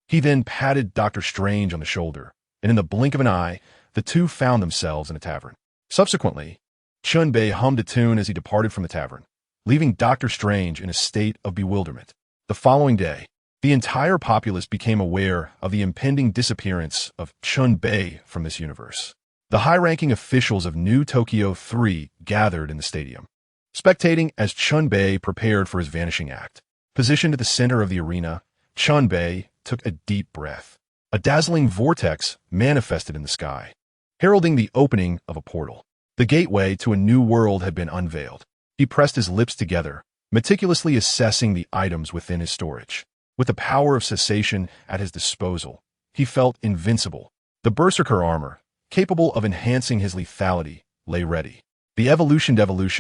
Speaker 1: He then patted Doctor Strange on the shoulder, and in the blink of an eye, the two found themselves in a tavern. Subsequently, Chen Bei hummed a tune as he departed from the tavern, leaving Doctor Strange in a state of bewilderment. The following day, the entire populace became aware of the impending disappearance of Chen Bei from this universe. The high-ranking officials of New Tokyo 3 gathered in the stadium, spectating as Chen Bei prepared for his vanishing act. Positioned at the center of the arena, Chen Bei took a deep breath. A dazzling vortex manifested in the sky, heralding the opening of a portal. The gateway to a new world had been unveiled. He pressed his lips together, meticulously assessing the items within his storage. With the power of cessation at his disposal, he felt invincible. The Berserker armor, capable of enhancing his lethality, lay ready. The evolution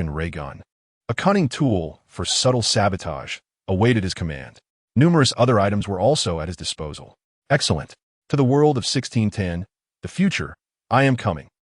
Speaker 1: ray gun, a cunning tool for subtle sabotage, awaited his command. Numerous other items were also at his disposal. Excellent. To the world of 1610, the future, I am coming.